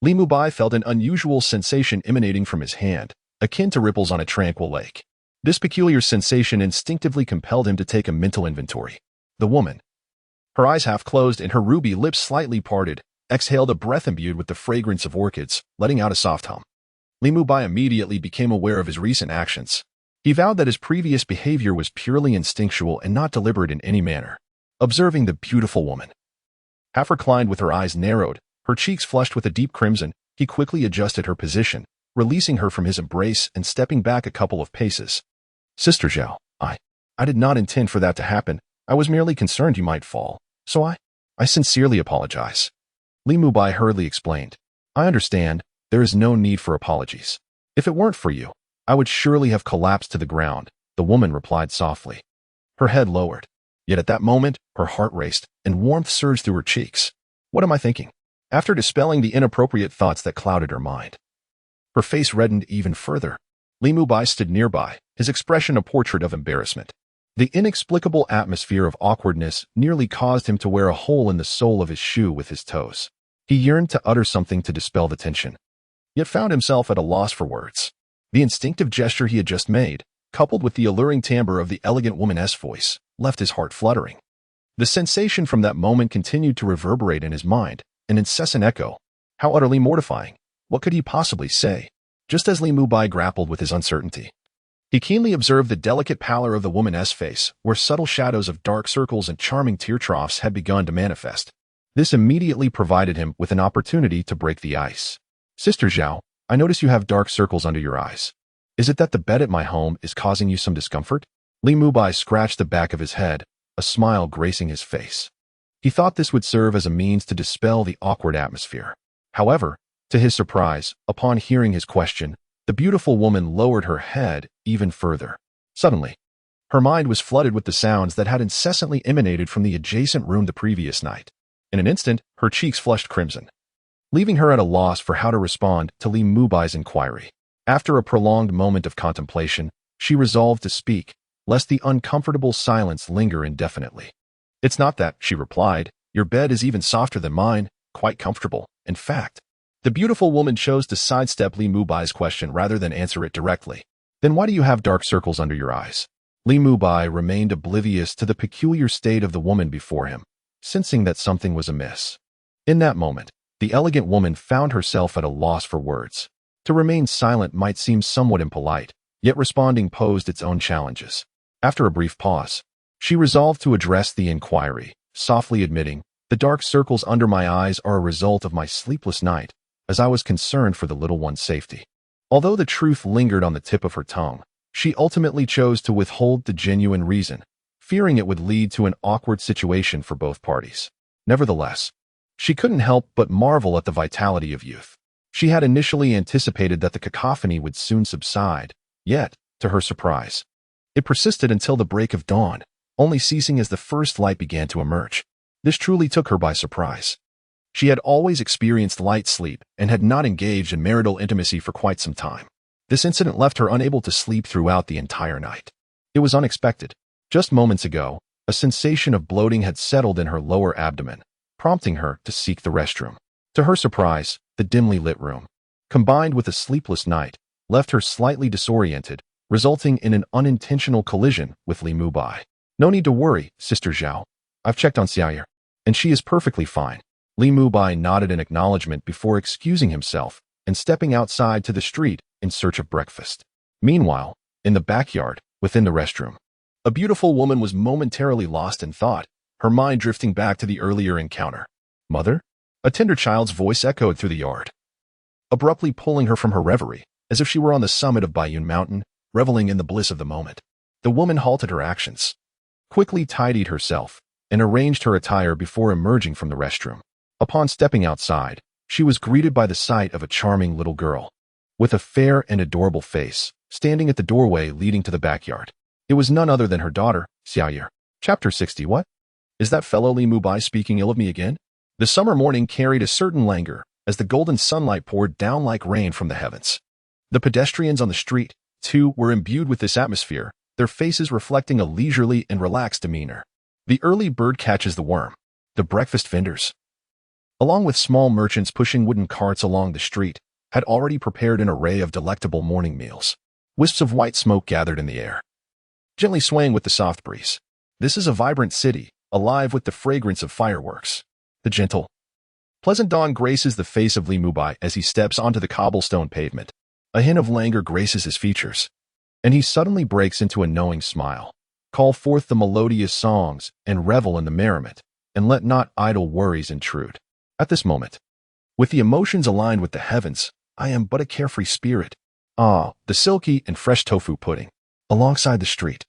Li Mubai felt an unusual sensation emanating from his hand, akin to ripples on a tranquil lake. This peculiar sensation instinctively compelled him to take a mental inventory. The woman, her eyes half closed and her ruby lips slightly parted, exhaled a breath imbued with the fragrance of orchids, letting out a soft hum. Li Mubai immediately became aware of his recent actions. He vowed that his previous behavior was purely instinctual and not deliberate in any manner. Observing the beautiful woman, half reclined with her eyes narrowed, her cheeks flushed with a deep crimson, he quickly adjusted her position, releasing her from his embrace and stepping back a couple of paces. Sister Zhao, I did not intend for that to happen. I was merely concerned you might fall, so I sincerely apologize. Li Mubai hurriedly explained. I understand, there is no need for apologies. If it weren't for you, I would surely have collapsed to the ground, the woman replied softly. Her head lowered. Yet at that moment, her heart raced, and warmth surged through her cheeks. What am I thinking? After dispelling the inappropriate thoughts that clouded her mind, her face reddened even further. Li Mubai stood nearby, his expression a portrait of embarrassment. The inexplicable atmosphere of awkwardness nearly caused him to wear a hole in the sole of his shoe with his toes. He yearned to utter something to dispel the tension, yet found himself at a loss for words. The instinctive gesture he had just made, coupled with the alluring timbre of the elegant woman's voice, left his heart fluttering. The sensation from that moment continued to reverberate in his mind, an incessant echo. How utterly mortifying! What could he possibly say? Just as Li Mubai grappled with his uncertainty, he keenly observed the delicate pallor of the woman's face, where subtle shadows of dark circles and charming tear troughs had begun to manifest. This immediately provided him with an opportunity to break the ice. Sister Zhao, I notice you have dark circles under your eyes. Is it that the bed at my home is causing you some discomfort? Li Mubai scratched the back of his head, a smile gracing his face. He thought this would serve as a means to dispel the awkward atmosphere. However, to his surprise, upon hearing his question, the beautiful woman lowered her head even further. Suddenly, her mind was flooded with the sounds that had incessantly emanated from the adjacent room the previous night. In an instant, her cheeks flushed crimson, leaving her at a loss for how to respond to Li Mubai's inquiry. After a prolonged moment of contemplation, she resolved to speak, lest the uncomfortable silence linger indefinitely. It's not that, she replied. Your bed is even softer than mine, quite comfortable, in fact. The beautiful woman chose to sidestep Li Mubai's question rather than answer it directly. Then why do you have dark circles under your eyes? Li Mubai remained oblivious to the peculiar state of the woman before him, sensing that something was amiss. In that moment, the elegant woman found herself at a loss for words. To remain silent might seem somewhat impolite, yet responding posed its own challenges. After a brief pause, she resolved to address the inquiry, softly admitting, the dark circles under my eyes are a result of my sleepless night, as I was concerned for the little one's safety. Although the truth lingered on the tip of her tongue, she ultimately chose to withhold the genuine reason, fearing it would lead to an awkward situation for both parties. Nevertheless, she couldn't help but marvel at the vitality of youth. She had initially anticipated that the cacophony would soon subside, yet, to her surprise, it persisted until the break of dawn, only ceasing as the first light began to emerge. This truly took her by surprise. She had always experienced light sleep and had not engaged in marital intimacy for quite some time. This incident left her unable to sleep throughout the entire night. It was unexpected. Just moments ago, a sensation of bloating had settled in her lower abdomen, prompting her to seek the restroom. To her surprise, the dimly lit room, combined with a sleepless night, left her slightly disoriented, resulting in an unintentional collision with Li Mubai. No need to worry, Sister Zhao. I've checked on Xiaoyer, and she is perfectly fine. Li Mubai nodded in acknowledgement before excusing himself and stepping outside to the street in search of breakfast. Meanwhile, in the backyard, within the restroom, a beautiful woman was momentarily lost in thought, her mind drifting back to the earlier encounter. Mother? A tender child's voice echoed through the yard, abruptly pulling her from her reverie, as if she were on the summit of Baiyun Mountain, reveling in the bliss of the moment. The woman halted her actions, quickly tidied herself, and arranged her attire before emerging from the restroom. Upon stepping outside, she was greeted by the sight of a charming little girl, with a fair and adorable face, standing at the doorway leading to the backyard. It was none other than her daughter, Xiaoyer. Chapter 60. What? Is that fellow Li Mubai speaking ill of me again? The summer morning carried a certain languor, as the golden sunlight poured down like rain from the heavens. The pedestrians on the street, too, were imbued with this atmosphere, their faces reflecting a leisurely and relaxed demeanor. The early bird catches the worm. The breakfast vendors, along with small merchants pushing wooden carts along the street, had already prepared an array of delectable morning meals. Wisps of white smoke gathered in the air, gently swaying with the soft breeze. This is a vibrant city, alive with the fragrance of fireworks. The gentle, pleasant dawn graces the face of Li Mubai as he steps onto the cobblestone pavement. A hint of languor graces his features, and he suddenly breaks into a knowing smile. Call forth the melodious songs and revel in the merriment, and let not idle worries intrude. At this moment, with the emotions aligned with the heavens, I am but a carefree spirit. Ah, the silky and fresh tofu pudding. Alongside the street,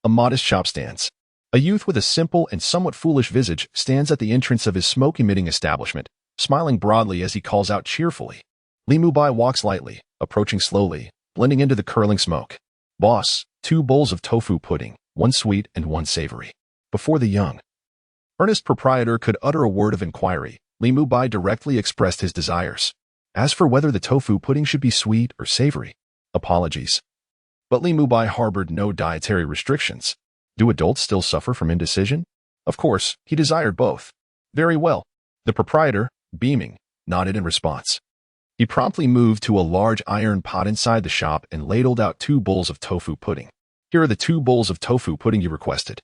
a modest shop stands. A youth with a simple and somewhat foolish visage stands at the entrance of his smoke-emitting establishment, smiling broadly as he calls out cheerfully. Li Mubai walks lightly, approaching slowly, blending into the curling smoke. Boss, 2 bowls of tofu pudding, 1 sweet and 1 savory. Before the young, earnest proprietor could utter a word of inquiry, Li Mubai directly expressed his desires. As for whether the tofu pudding should be sweet or savory, apologies. But Li Mubai harbored no dietary restrictions. Do adults still suffer from indecision? Of course, he desired both. Very well. The proprietor, beaming, nodded in response. He promptly moved to a large iron pot inside the shop and ladled out 2 bowls of tofu pudding. Here are the 2 bowls of tofu pudding you requested.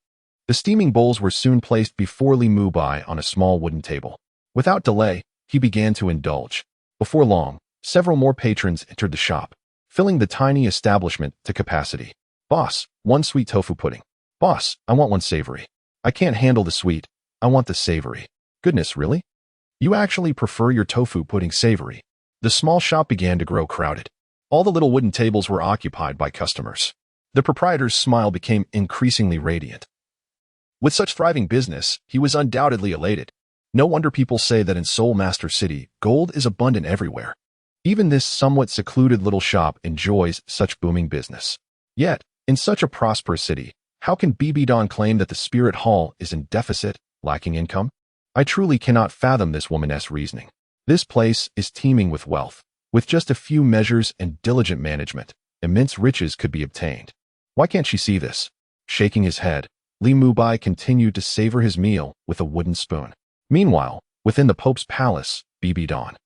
The steaming bowls were soon placed before Li Mubai on a small wooden table. Without delay, he began to indulge. Before long, several more patrons entered the shop, filling the tiny establishment to capacity. Boss, 1 sweet tofu pudding. Boss, I want 1 savory. I can't handle the sweet. I want the savory. Goodness, really? You actually prefer your tofu pudding savory. The small shop began to grow crowded. All the little wooden tables were occupied by customers. The proprietor's smile became increasingly radiant. With such thriving business, he was undoubtedly elated. No wonder people say that in Seoul Master City, gold is abundant everywhere. Even this somewhat secluded little shop enjoys such booming business. Yet, in such a prosperous city, how can Bibi Dong claim that the Spirit Hall is in deficit, lacking income? I truly cannot fathom this woman's reasoning. This place is teeming with wealth. With just a few measures and diligent management, immense riches could be obtained. Why can't she see this? Shaking his head, Li Mubai continued to savor his meal with a wooden spoon. Meanwhile, within the Pope's palace, Bibi Dong,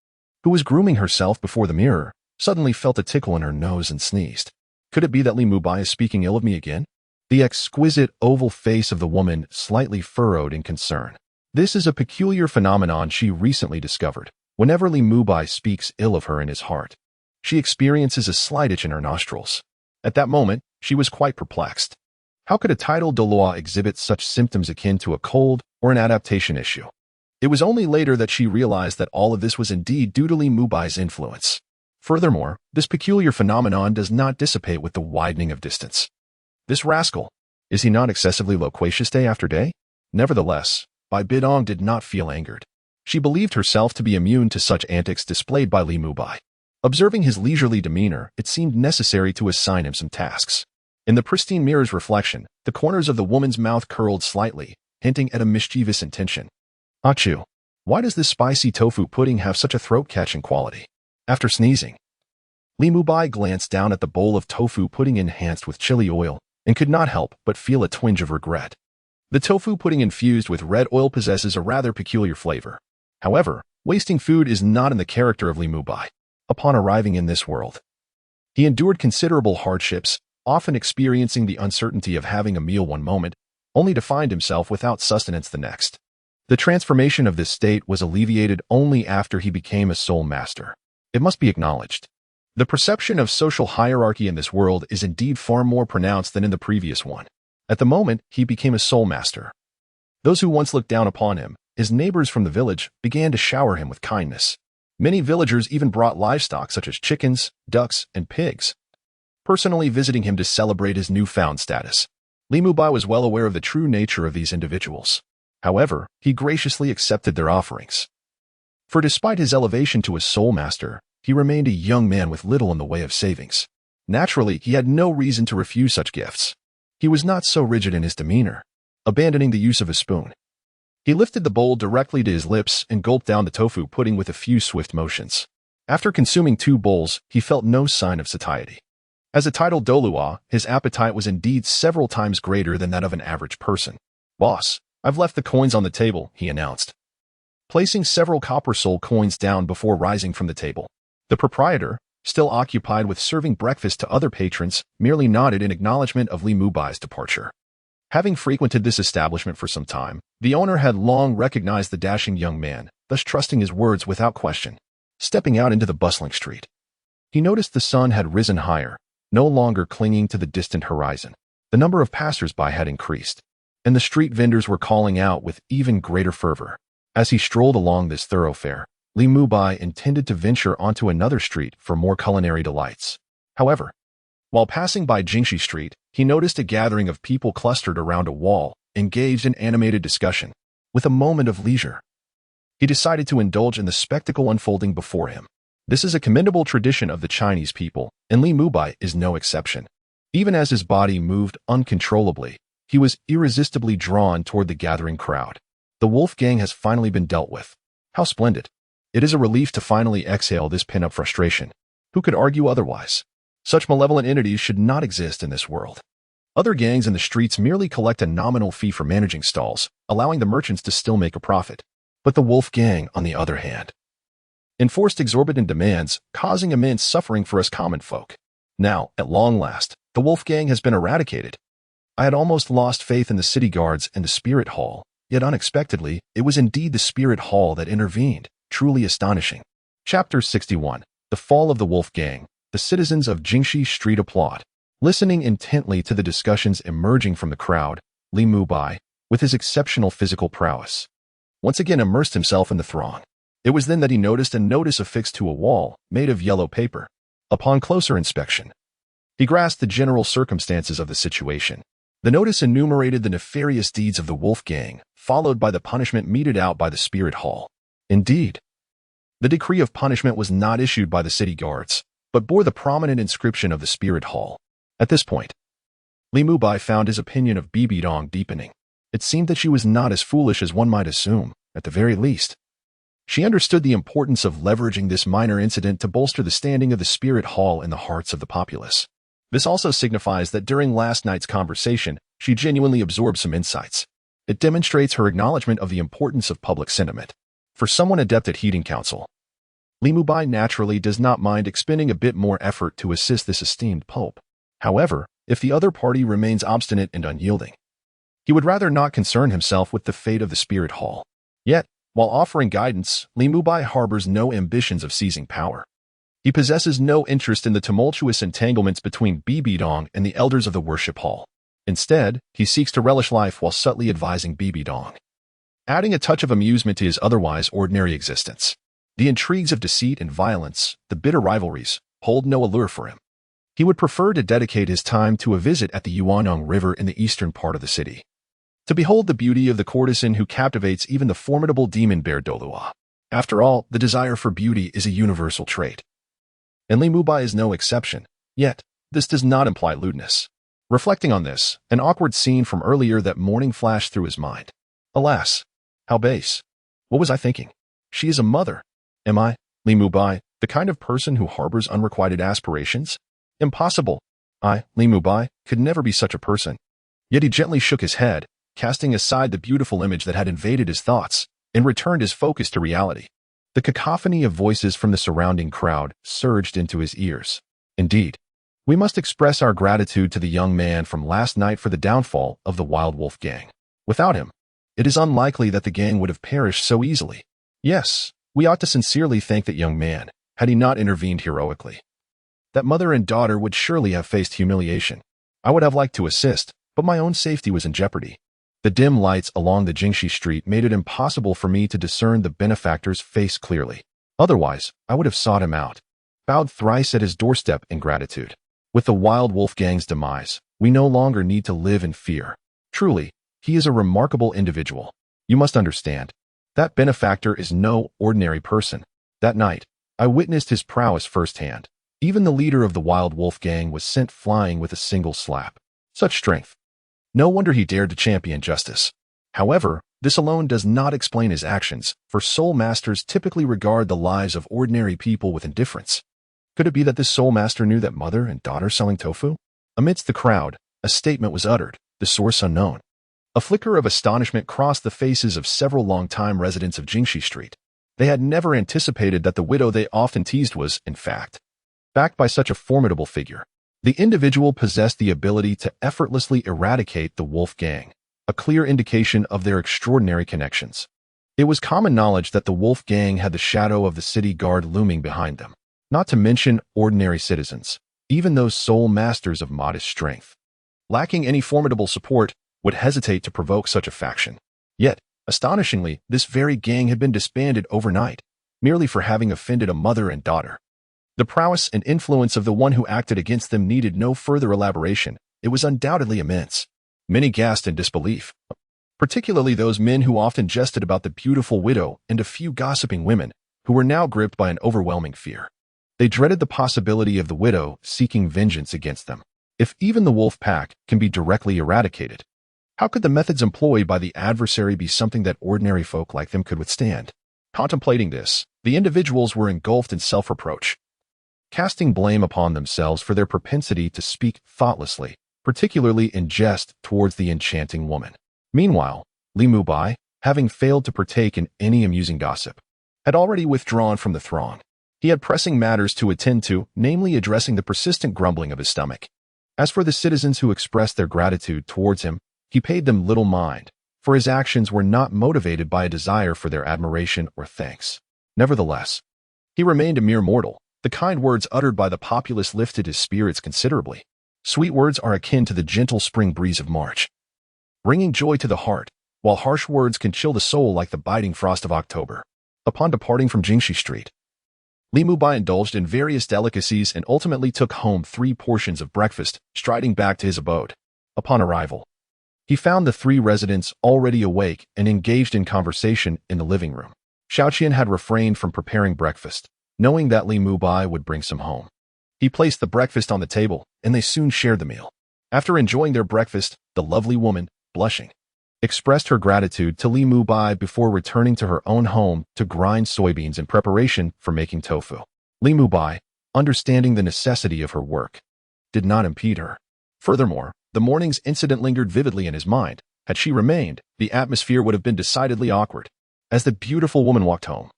who was grooming herself before the mirror, suddenly felt a tickle in her nose and sneezed. Could it be that Li Mubai is speaking ill of me again? The exquisite oval face of the woman slightly furrowed in concern. This is a peculiar phenomenon she recently discovered. Whenever Li Mubai speaks ill of her in his heart, she experiences a slight itch in her nostrils. At that moment, she was quite perplexed. How could a titled Douluo exhibit such symptoms akin to a cold or an adaptation issue? It was only later that she realized that all of this was indeed due to Li Mubai's influence. Furthermore, this peculiar phenomenon does not dissipate with the widening of distance. This rascal, is he not excessively loquacious day after day? Nevertheless, Bibi Dong did not feel angered. She believed herself to be immune to such antics displayed by Li Mubai. Observing his leisurely demeanor, it seemed necessary to assign him some tasks. In the pristine mirror's reflection, the corners of the woman's mouth curled slightly, hinting at a mischievous intention. Achoo! Why does this spicy tofu pudding have such a throat-catching quality? After sneezing, Li Mubai glanced down at the bowl of tofu pudding enhanced with chili oil and could not help but feel a twinge of regret. The tofu pudding infused with red oil possesses a rather peculiar flavor. However, wasting food is not in the character of Li Mubai. Upon arriving in this world, he endured considerable hardships, often experiencing the uncertainty of having a meal one moment, only to find himself without sustenance the next. The transformation of this state was alleviated only after he became a soul master. It must be acknowledged. The perception of social hierarchy in this world is indeed far more pronounced than in the previous one. At the moment he became a soul master, those who once looked down upon him, his neighbors from the village, began to shower him with kindness. Many villagers even brought livestock such as chickens, ducks, and pigs, personally visiting him to celebrate his newfound status. Li Mubai was well aware of the true nature of these individuals. However, he graciously accepted their offerings. For despite his elevation to a soul master, he remained a young man with little in the way of savings. Naturally, he had no reason to refuse such gifts. He was not so rigid in his demeanor. Abandoning the use of a spoon, he lifted the bowl directly to his lips and gulped down the tofu pudding with a few swift motions. After consuming 2 bowls, he felt no sign of satiety. As a titled Douluo, his appetite was indeed several times greater than that of an average person. "Boss, I've left the coins on the table," he announced, placing several copper soul coins down before rising from the table. The proprietor, still occupied with serving breakfast to other patrons, merely nodded in acknowledgement of Li Mubai's departure. Having frequented this establishment for some time, the owner had long recognized the dashing young man, thus trusting his words without question. Stepping out into the bustling street, he noticed the sun had risen higher, no longer clinging to the distant horizon. The number of passers-by had increased, and the street vendors were calling out with even greater fervor. As he strolled along this thoroughfare, Li Mubai intended to venture onto another street for more culinary delights. However, while passing by Jingxi Street, he noticed a gathering of people clustered around a wall, engaged in animated discussion. With a moment of leisure, he decided to indulge in the spectacle unfolding before him. This is a commendable tradition of the Chinese people, and Li Mubai is no exception. Even as his body moved uncontrollably, he was irresistibly drawn toward the gathering crowd. The wolf gang has finally been dealt with. How splendid! It is a relief to finally exhale this pent-up frustration. Who could argue otherwise? Such malevolent entities should not exist in this world. Other gangs in the streets merely collect a nominal fee for managing stalls, allowing the merchants to still make a profit. But the wolf gang, on the other hand, enforced exorbitant demands, causing immense suffering for us common folk. Now, at long last, the wolf gang has been eradicated. I had almost lost faith in the city guards and the spirit hall, yet unexpectedly, it was indeed the spirit hall that intervened. Truly astonishing. Chapter 61. The Fall of the Wolf Gang. The citizens of Jingxi Street applaud. Listening intently to the discussions emerging from the crowd, Li Mubai, with his exceptional physical prowess, once again immersed himself in the throng. It was then that he noticed a notice affixed to a wall, made of yellow paper. Upon closer inspection, he grasped the general circumstances of the situation. The notice enumerated the nefarious deeds of the wolf gang, followed by the punishment meted out by the spirit hall. Indeed, the decree of punishment was not issued by the city guards, but bore the prominent inscription of the spirit hall. At this point, Li Mubai found his opinion of Bibi Dong deepening. It seemed that she was not as foolish as one might assume, at the very least. She understood the importance of leveraging this minor incident to bolster the standing of the spirit hall in the hearts of the populace. This also signifies that during last night's conversation, she genuinely absorbed some insights. It demonstrates her acknowledgement of the importance of public sentiment. For someone adept at heeding counsel, Li Mubai naturally does not mind expending a bit more effort to assist this esteemed pope. However, if the other party remains obstinate and unyielding, he would rather not concern himself with the fate of the spirit hall. Yet, while offering guidance, Li Mubai harbors no ambitions of seizing power. He possesses no interest in the tumultuous entanglements between Bibi Dong and the elders of the worship hall. Instead, he seeks to relish life while subtly advising Bibi Dong, adding a touch of amusement to his otherwise ordinary existence. The intrigues of deceit and violence, the bitter rivalries, hold no allure for him. He would prefer to dedicate his time to a visit at the Yuanyang River in the eastern part of the city, to behold the beauty of the courtesan who captivates even the formidable demon bear Douluo. After all, the desire for beauty is a universal trait, and Li Mubai is no exception. Yet, this does not imply lewdness. Reflecting on this, an awkward scene from earlier that morning flashed through his mind. Alas, how base. What was I thinking? She is a mother. Am I, Li Mubai, the kind of person who harbors unrequited aspirations? Impossible. I, Li Mubai, could never be such a person. Yet he gently shook his head, casting aside the beautiful image that had invaded his thoughts, and returned his focus to reality. The cacophony of voices from the surrounding crowd surged into his ears. Indeed, we must express our gratitude to the young man from last night for the downfall of the Wild Wolf gang. Without him, it is unlikely that the gang would have perished so easily. Yes, we ought to sincerely thank that young man, had he not intervened heroically. That mother and daughter would surely have faced humiliation. I would have liked to assist, but my own safety was in jeopardy. The dim lights along the Jingxi street made it impossible for me to discern the benefactor's face clearly. Otherwise, I would have sought him out, bowed thrice at his doorstep in gratitude. With the Wild Wolf gang's demise, we no longer need to live in fear. Truly, he is a remarkable individual. You must understand, that benefactor is no ordinary person. That night, I witnessed his prowess firsthand. Even the leader of the Wild Wolf gang was sent flying with a single slap. Such strength. No wonder he dared to champion justice. However, this alone does not explain his actions, for soul masters typically regard the lives of ordinary people with indifference. Could it be that this soul master knew that mother and daughter selling tofu? Amidst the crowd, a statement was uttered, the source unknown. A flicker of astonishment crossed the faces of several long-time residents of Jingxi Street. They had never anticipated that the widow they often teased was, in fact, backed by such a formidable figure. The individual possessed the ability to effortlessly eradicate the wolf gang, a clear indication of their extraordinary connections. It was common knowledge that the wolf gang had the shadow of the city guard looming behind them, not to mention ordinary citizens, even those soul masters of modest strength, lacking any formidable support, would hesitate to provoke such a faction. Yet, astonishingly, this very gang had been disbanded overnight, merely for having offended a mother and daughter. The prowess and influence of the one who acted against them needed no further elaboration. It was undoubtedly immense. Many gasped in disbelief, particularly those men who often jested about the beautiful widow and a few gossiping women, who were now gripped by an overwhelming fear. They dreaded the possibility of the widow seeking vengeance against them. If even the wolf pack can be directly eradicated, how could the methods employed by the adversary be something that ordinary folk like them could withstand? Contemplating this, the individuals were engulfed in self-reproach, casting blame upon themselves for their propensity to speak thoughtlessly, particularly in jest towards the enchanting woman. Meanwhile, Li Mubai, having failed to partake in any amusing gossip, had already withdrawn from the throng. He had pressing matters to attend to, namely addressing the persistent grumbling of his stomach. As for the citizens who expressed their gratitude towards him, he paid them little mind, for his actions were not motivated by a desire for their admiration or thanks. Nevertheless, he remained a mere mortal. The kind words uttered by the populace lifted his spirits considerably. Sweet words are akin to the gentle spring breeze of March, bringing joy to the heart. while harsh words can chill the soul like the biting frost of October. Upon departing from Jingxi Street, Li Mubai indulged in various delicacies and ultimately took home 3 portions of breakfast, striding back to his abode. Upon arrival, he found the 3 residents already awake and engaged in conversation in the living room. Xiaoqian had refrained from preparing breakfast, knowing that Li Mubai would bring some home. He placed the breakfast on the table, and they soon shared the meal. After enjoying their breakfast, the lovely woman, blushing, expressed her gratitude to Li Mubai before returning to her own home to grind soybeans in preparation for making tofu. Li Mubai, understanding the necessity of her work, did not impede her. Furthermore, the morning's incident lingered vividly in his mind. Had she remained, the atmosphere would have been decidedly awkward. As the beautiful woman walked home,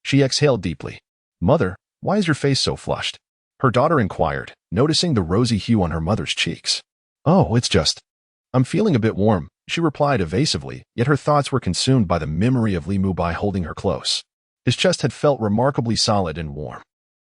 she exhaled deeply. "Mother, why is your face so flushed?" her daughter inquired, noticing the rosy hue on her mother's cheeks. "Oh, it's just, I'm feeling a bit warm," she replied evasively, yet her thoughts were consumed by the memory of Li Mubai holding her close. His chest had felt remarkably solid and warm.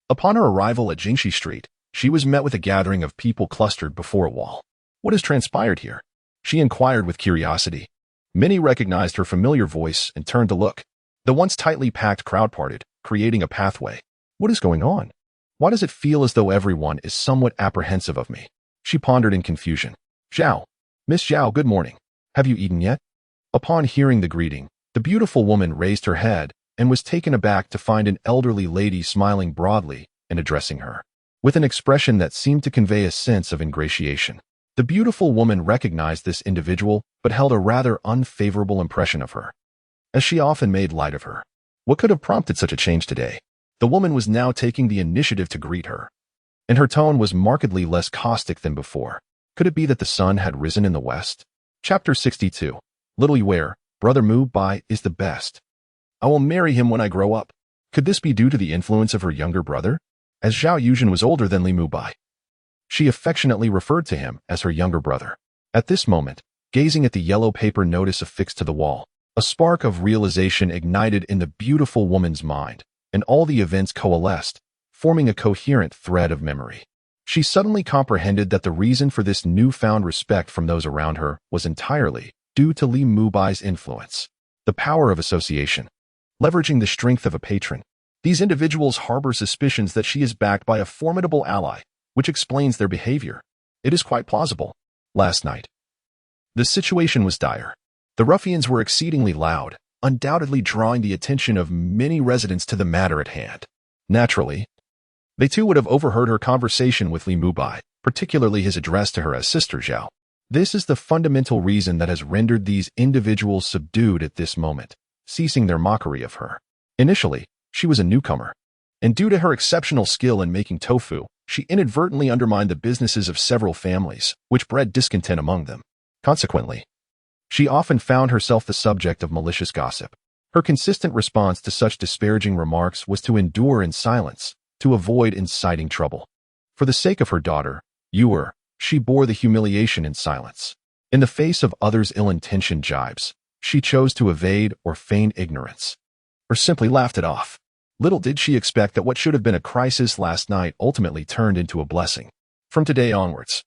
Upon her arrival at Jingxi Street, she was met with a gathering of people clustered before a wall. "What has transpired here?" she inquired with curiosity. Many recognized her familiar voice and turned to look. The once tightly packed crowd parted, creating a pathway. "What is going on? Why does it feel as though everyone is somewhat apprehensive of me?" she pondered in confusion. "Zhao, Miss Zhao, good morning. Have you eaten yet?" Upon hearing the greeting, the beautiful woman raised her head and was taken aback to find an elderly lady smiling broadly and addressing her with an expression that seemed to convey a sense of ingratiation. The beautiful woman recognized this individual, but held a rather unfavorable impression of her, as she often made light of her. What could have prompted such a change today? The woman was now taking the initiative to greet her, and her tone was markedly less caustic than before. Could it be that the sun had risen in the west? Chapter 62. Little you wear, brother Mu Bai is the best. I will marry him when I grow up. Could this be due to the influence of her younger brother? As Zhao Yuzhen was older than Li Mubai, she affectionately referred to him as her younger brother. At this moment, gazing at the yellow paper notice affixed to the wall, a spark of realization ignited in the beautiful woman's mind, and all the events coalesced, forming a coherent thread of memory. She suddenly comprehended that the reason for this newfound respect from those around her was entirely due to Li Mubai's influence. The power of association. Leveraging the strength of a patron, these individuals harbor suspicions that she is backed by a formidable ally, which explains their behavior. It is quite plausible. Last night, the situation was dire. The ruffians were exceedingly loud, undoubtedly drawing the attention of many residents to the matter at hand. Naturally, they too would have overheard her conversation with Li Mubai, particularly his address to her as Sister Zhao. This is the fundamental reason that has rendered these individuals subdued at this moment, ceasing their mockery of her. Initially, she was a newcomer, and due to her exceptional skill in making tofu, she inadvertently undermined the businesses of several families, which bred discontent among them. Consequently, she often found herself the subject of malicious gossip. Her consistent response to such disparaging remarks was to endure in silence, to avoid inciting trouble. For the sake of her daughter, Yuer, she bore the humiliation in silence. In the face of others' ill-intentioned jibes, she chose to evade or feign ignorance, or simply laughed it off. Little did she expect that what should have been a crisis last night ultimately turned into a blessing. From today onwards,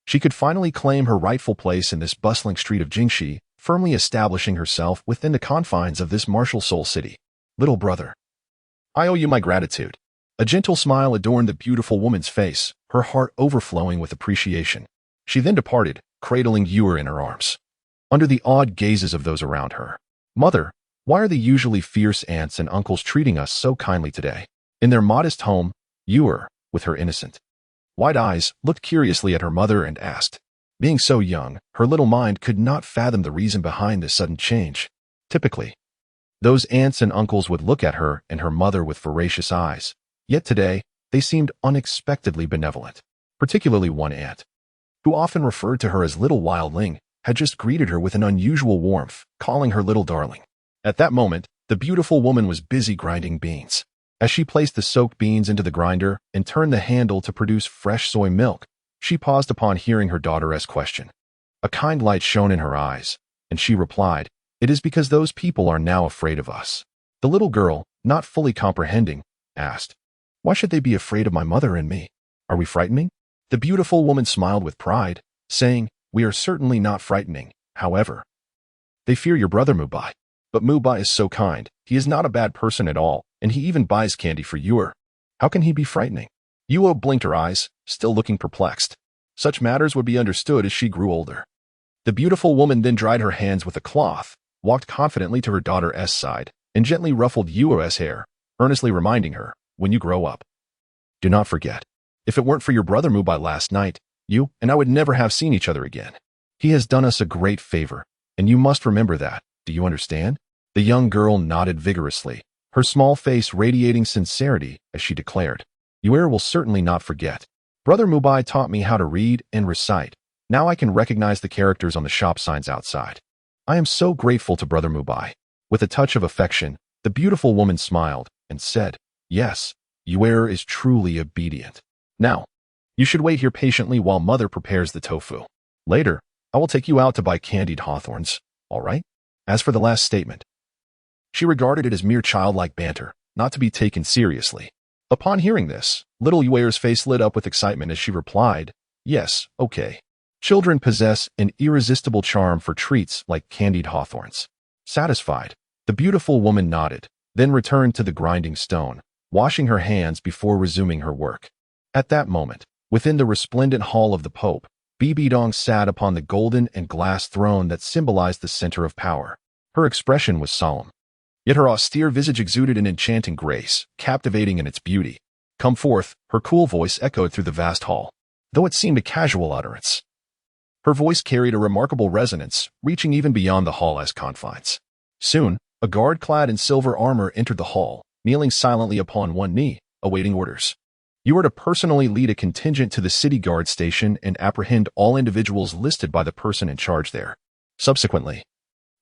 she could finally claim her rightful place in this bustling street of Jingxi, firmly establishing herself within the confines of this martial soul city. "Little brother, I owe you my gratitude." A gentle smile adorned the beautiful woman's face, her heart overflowing with appreciation. She then departed, cradling Yuer in her arms, under the awed gazes of those around her. "Mother, why are the usually fierce aunts and uncles treating us so kindly today?" In their modest home, Yuer, with her innocent, wide eyes, looked curiously at her mother and asked. Being so young, her little mind could not fathom the reason behind this sudden change. Typically, those aunts and uncles would look at her and her mother with voracious eyes. Yet today, they seemed unexpectedly benevolent. Particularly one aunt, who often referred to her as Little Wildling, had just greeted her with an unusual warmth, calling her little darling. At that moment, the beautiful woman was busy grinding beans. As she placed the soaked beans into the grinder and turned the handle to produce fresh soy milk, she paused upon hearing her daughter's question. A kind light shone in her eyes, and she replied, "It is because those people are now afraid of us." The little girl, not fully comprehending, asked, "Why should they be afraid of my mother and me? Are we frightening?" The beautiful woman smiled with pride, saying, "We are certainly not frightening. However, They fear your brother Mu Bai. But Mu Bai is so kind. He is not a bad person at all, and he even buys candy for you. How can he be frightening? Yuo blinked her eyes, still looking perplexed. Such matters would be understood as she grew older. The beautiful woman then dried her hands with a cloth, walked confidently to her daughter's side, and gently ruffled Yuo's hair, earnestly reminding her, when you grow up, do not forget. If it weren't for your brother Mu Bai last night, you and I would never have seen each other again. He has done us a great favor, and you must remember that. Do you understand? The young girl nodded vigorously, her small face radiating sincerity as she declared, You will certainly not forget. Brother Mu Bai taught me how to read and recite. Now I can recognize the characters on the shop signs outside. I am so grateful to Brother Mu Bai. With a touch of affection, the beautiful woman smiled and said, Yes, Yuer is truly obedient. Now, you should wait here patiently while Mother prepares the tofu. Later, I will take you out to buy candied hawthorns, all right? As for the last statement, she regarded it as mere childlike banter, not to be taken seriously. Upon hearing this, little Yuer's face lit up with excitement as she replied, Yes, okay. Children possess an irresistible charm for treats like candied hawthorns. Satisfied, the beautiful woman nodded, then returned to the grinding stone, washing her hands before resuming her work. At that moment, within the resplendent hall of the Pope, Bibi Dong sat upon the golden and glass throne that symbolized the center of power. Her expression was solemn, yet her austere visage exuded an enchanting grace, captivating in its beauty. Come forth, her cool voice echoed through the vast hall, though it seemed a casual utterance. Her voice carried a remarkable resonance, reaching even beyond the hall's confines. Soon, a guard clad in silver armor entered the hall, kneeling silently upon one knee, awaiting orders. You are to personally lead a contingent to the city guard station and apprehend all individuals listed by the person in charge there. Subsequently,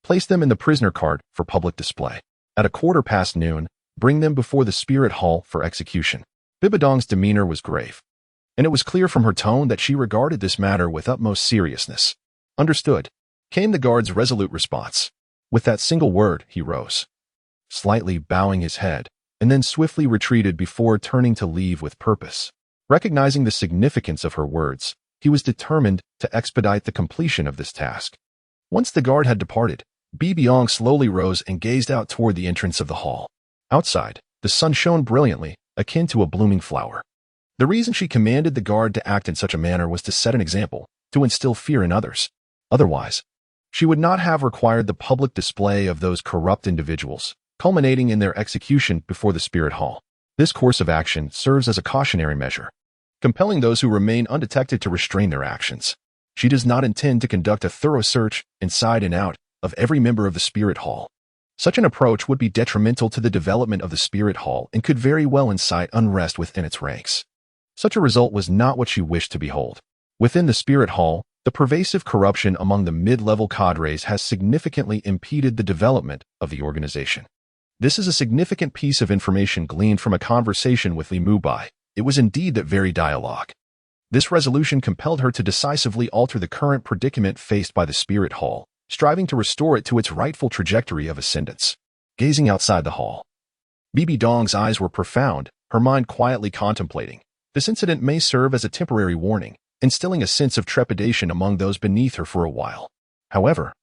place them in the prisoner cart for public display. At 1:15 noon, bring them before the spirit hall for execution. Bibi Dong's demeanor was grave, and it was clear from her tone that she regarded this matter with utmost seriousness. Understood, came the guard's resolute response. With that single word, he rose, slightly bowing his head, and then swiftly retreated before turning to leave with purpose. Recognizing the significance of her words, he was determined to expedite the completion of this task. Once the guard had departed, Bibi Dong slowly rose and gazed out toward the entrance of the hall. Outside, the sun shone brilliantly, akin to a blooming flower. The reason she commanded the guard to act in such a manner was to set an example, to instill fear in others. Otherwise, she would not have required the public display of those corrupt individuals, culminating in their execution before the spirit hall. This course of action serves as a cautionary measure, compelling those who remain undetected to restrain their actions. She does not intend to conduct a thorough search, inside and out, of every member of the spirit hall. Such an approach would be detrimental to the development of the spirit hall and could very well incite unrest within its ranks. Such a result was not what she wished to behold. Within the spirit hall, the pervasive corruption among the mid-level cadres has significantly impeded the development of the organization. This is a significant piece of information gleaned from a conversation with Li Mubai. It was indeed that very dialogue. This resolution compelled her to decisively alter the current predicament faced by the spirit hall, striving to restore it to its rightful trajectory of ascendance. Gazing outside the hall, Bibi Dong's eyes were profound, her mind quietly contemplating. This incident may serve as a temporary warning, instilling a sense of trepidation among those beneath her for a while. However,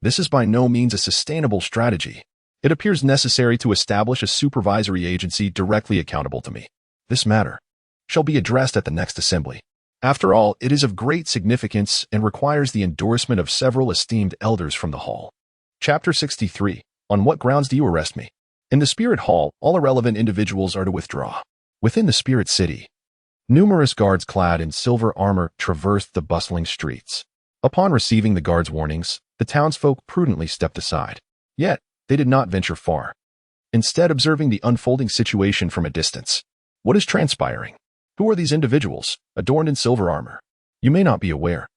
this is by no means a sustainable strategy. It appears necessary to establish a supervisory agency directly accountable to me. This matter shall be addressed at the next assembly. After all, it is of great significance and requires the endorsement of several esteemed elders from the hall. Chapter 63. On what grounds do you arrest me? In the spirit hall, all irrelevant individuals are to withdraw. Within the spirit city, numerous guards clad in silver armor traversed the bustling streets. Upon receiving the guards' warnings, the townsfolk prudently stepped aside. Yet, they did not venture far, instead observing the unfolding situation from a distance. What is transpiring? Who are these individuals, adorned in silver armor? You may not be aware,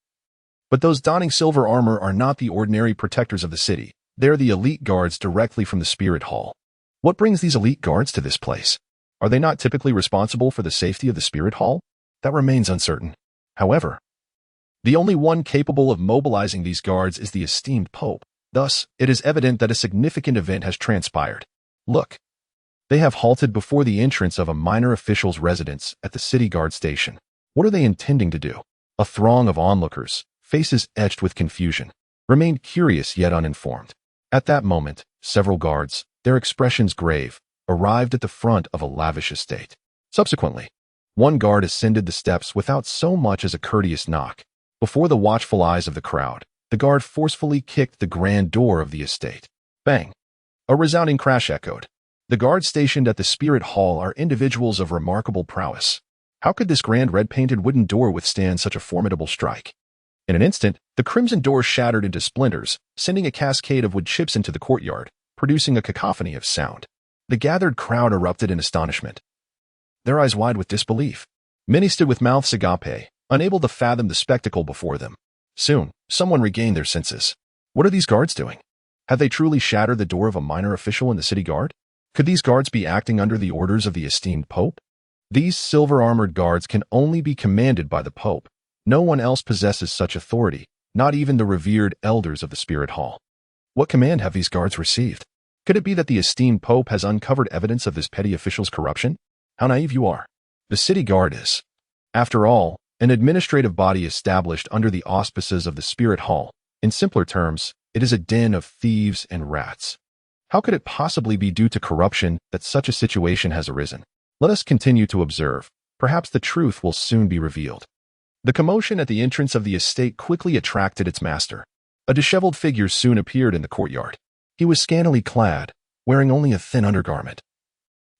but those donning silver armor are not the ordinary protectors of the city. They are the elite guards directly from the spirit hall. What brings these elite guards to this place? Are they not typically responsible for the safety of the spirit hall? That remains uncertain. However, the only one capable of mobilizing these guards is the esteemed Pope. Thus, it is evident that a significant event has transpired. Look, they have halted before the entrance of a minor official's residence at the city guard station. What are they intending to do? A throng of onlookers, faces etched with confusion, remained curious yet uninformed. At that moment, several guards, their expressions grave, arrived at the front of a lavish estate. Subsequently, one guard ascended the steps without so much as a courteous knock. Before the watchful eyes of the crowd, the guard forcefully kicked the grand door of the estate. Bang! A resounding crash echoed. The guards stationed at the spirit hall are individuals of remarkable prowess. How could this grand red-painted wooden door withstand such a formidable strike? In an instant, the crimson door shattered into splinters, sending a cascade of wood chips into the courtyard, producing a cacophony of sound. The gathered crowd erupted in astonishment, their eyes wide with disbelief. Many stood with mouths agape, unable to fathom the spectacle before them. Soon, someone regained their senses. What are these guards doing? Had they truly shattered the door of a minor official in the city guard? Could these guards be acting under the orders of the esteemed Pope? These silver-armored guards can only be commanded by the Pope. No one else possesses such authority, not even the revered elders of the Spirit Hall. What command have these guards received? Could it be that the esteemed Pope has uncovered evidence of this petty official's corruption? How naive you are. The city guard is, after all, an administrative body established under the auspices of the Spirit Hall. In simpler terms, it is a den of thieves and rats. How could it possibly be due to corruption that such a situation has arisen? Let us continue to observe. Perhaps the truth will soon be revealed. The commotion at the entrance of the estate quickly attracted its master. A disheveled figure soon appeared in the courtyard. He was scantily clad, wearing only a thin undergarment,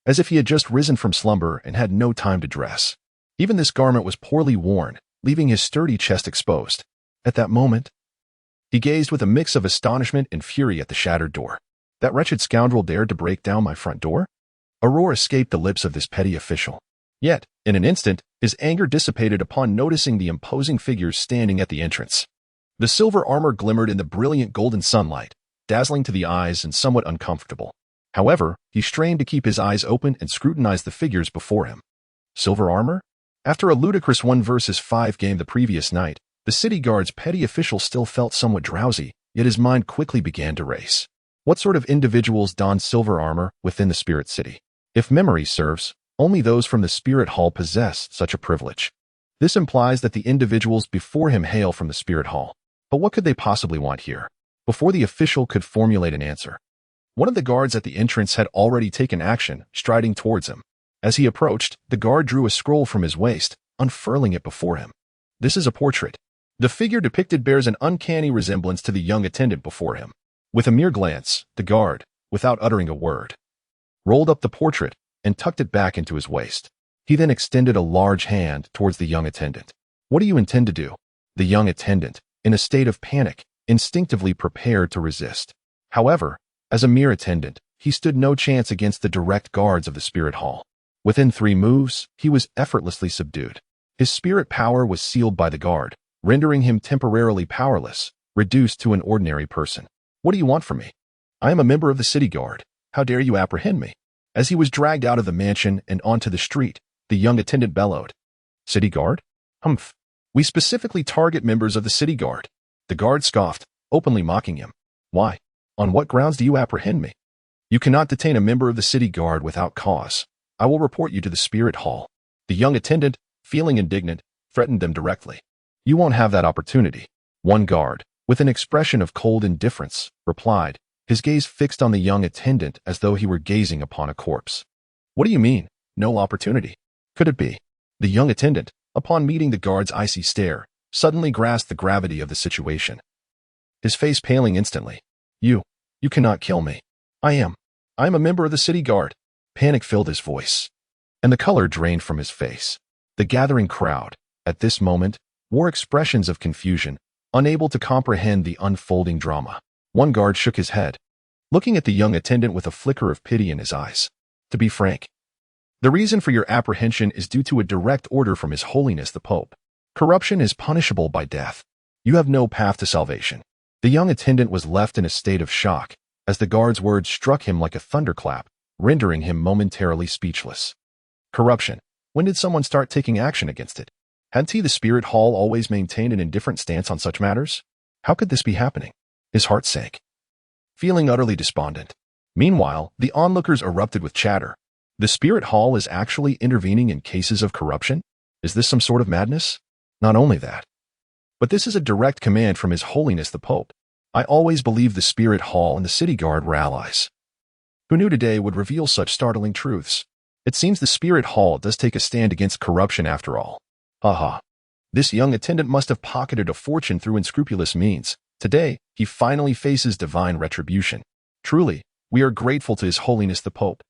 as if he had just risen from slumber and had no time to dress. Even this garment was poorly worn, leaving his sturdy chest exposed. At that moment, he gazed with a mix of astonishment and fury at the shattered door. That wretched scoundrel dared to break down my front door? A roar escaped the lips of this petty official. Yet, in an instant, his anger dissipated upon noticing the imposing figures standing at the entrance. The silver armor glimmered in the brilliant golden sunlight, dazzling to the eyes and somewhat uncomfortable. However, he strained to keep his eyes open and scrutinized the figures before him. Silver armor? After a ludicrous 1-versus-5 game the previous night, the city guard's petty official still felt somewhat drowsy, yet his mind quickly began to race. What sort of individuals don silver armor within the Spirit City? If memory serves, only those from the Spirit Hall possess such a privilege. This implies that the individuals before him hail from the Spirit Hall. But what could they possibly want here? Before the official could formulate an answer, one of the guards at the entrance had already taken action, striding towards him. As he approached, the guard drew a scroll from his waist, unfurling it before him. This is a portrait. The figure depicted bears an uncanny resemblance to the young attendant before him. With a mere glance, the guard, without uttering a word, rolled up the portrait and tucked it back into his waist. He then extended a large hand towards the young attendant. What do you intend to do? The young attendant, in a state of panic, instinctively prepared to resist. However, as a mere attendant, he stood no chance against the direct guards of the Spirit Hall. Within 3 moves, he was effortlessly subdued. His spirit power was sealed by the guard, rendering him temporarily powerless, reduced to an ordinary person. What do you want from me? I am a member of the city guard. How dare you apprehend me? As he was dragged out of the mansion and onto the street, the young attendant bellowed. City guard? Humph. We specifically target members of the city guard. The guard scoffed, openly mocking him. Why? On what grounds do you apprehend me? You cannot detain a member of the city guard without cause. I will report you to the Spirit Hall. The young attendant, feeling indignant, threatened them directly. You won't have that opportunity. One guard, with an expression of cold indifference, replied, his gaze fixed on the young attendant as though he were gazing upon a corpse. What do you mean, no opportunity? Could it be? The young attendant, upon meeting the guard's icy stare, suddenly grasped the gravity of the situation. His face paling instantly. You cannot kill me. I am a member of the city guard. Panic filled his voice, and the color drained from his face. The gathering crowd, at this moment, wore expressions of confusion, unable to comprehend the unfolding drama. One guard shook his head, looking at the young attendant with a flicker of pity in his eyes. To be frank, the reason for your apprehension is due to a direct order from His Holiness the Pope. Corruption is punishable by death. You have no path to salvation. The young attendant was left in a state of shock, as the guard's words struck him like a thunderclap, rendering him momentarily speechless. Corruption. When did someone start taking action against it? Hadn't he, the Spirit Hall, always maintained an indifferent stance on such matters? How could this be happening? His heart sank, feeling utterly despondent. Meanwhile, the onlookers erupted with chatter. The Spirit Hall is actually intervening in cases of corruption? Is this some sort of madness? Not only that, but this is a direct command from His Holiness the Pope. I always believed the Spirit Hall and the City Guard were allies. Who knew today would reveal such startling truths? It seems the Spirit Hall does take a stand against corruption after all. Haha. This young attendant must have pocketed a fortune through unscrupulous means. Today, he finally faces divine retribution. Truly, we are grateful to His Holiness the Pope.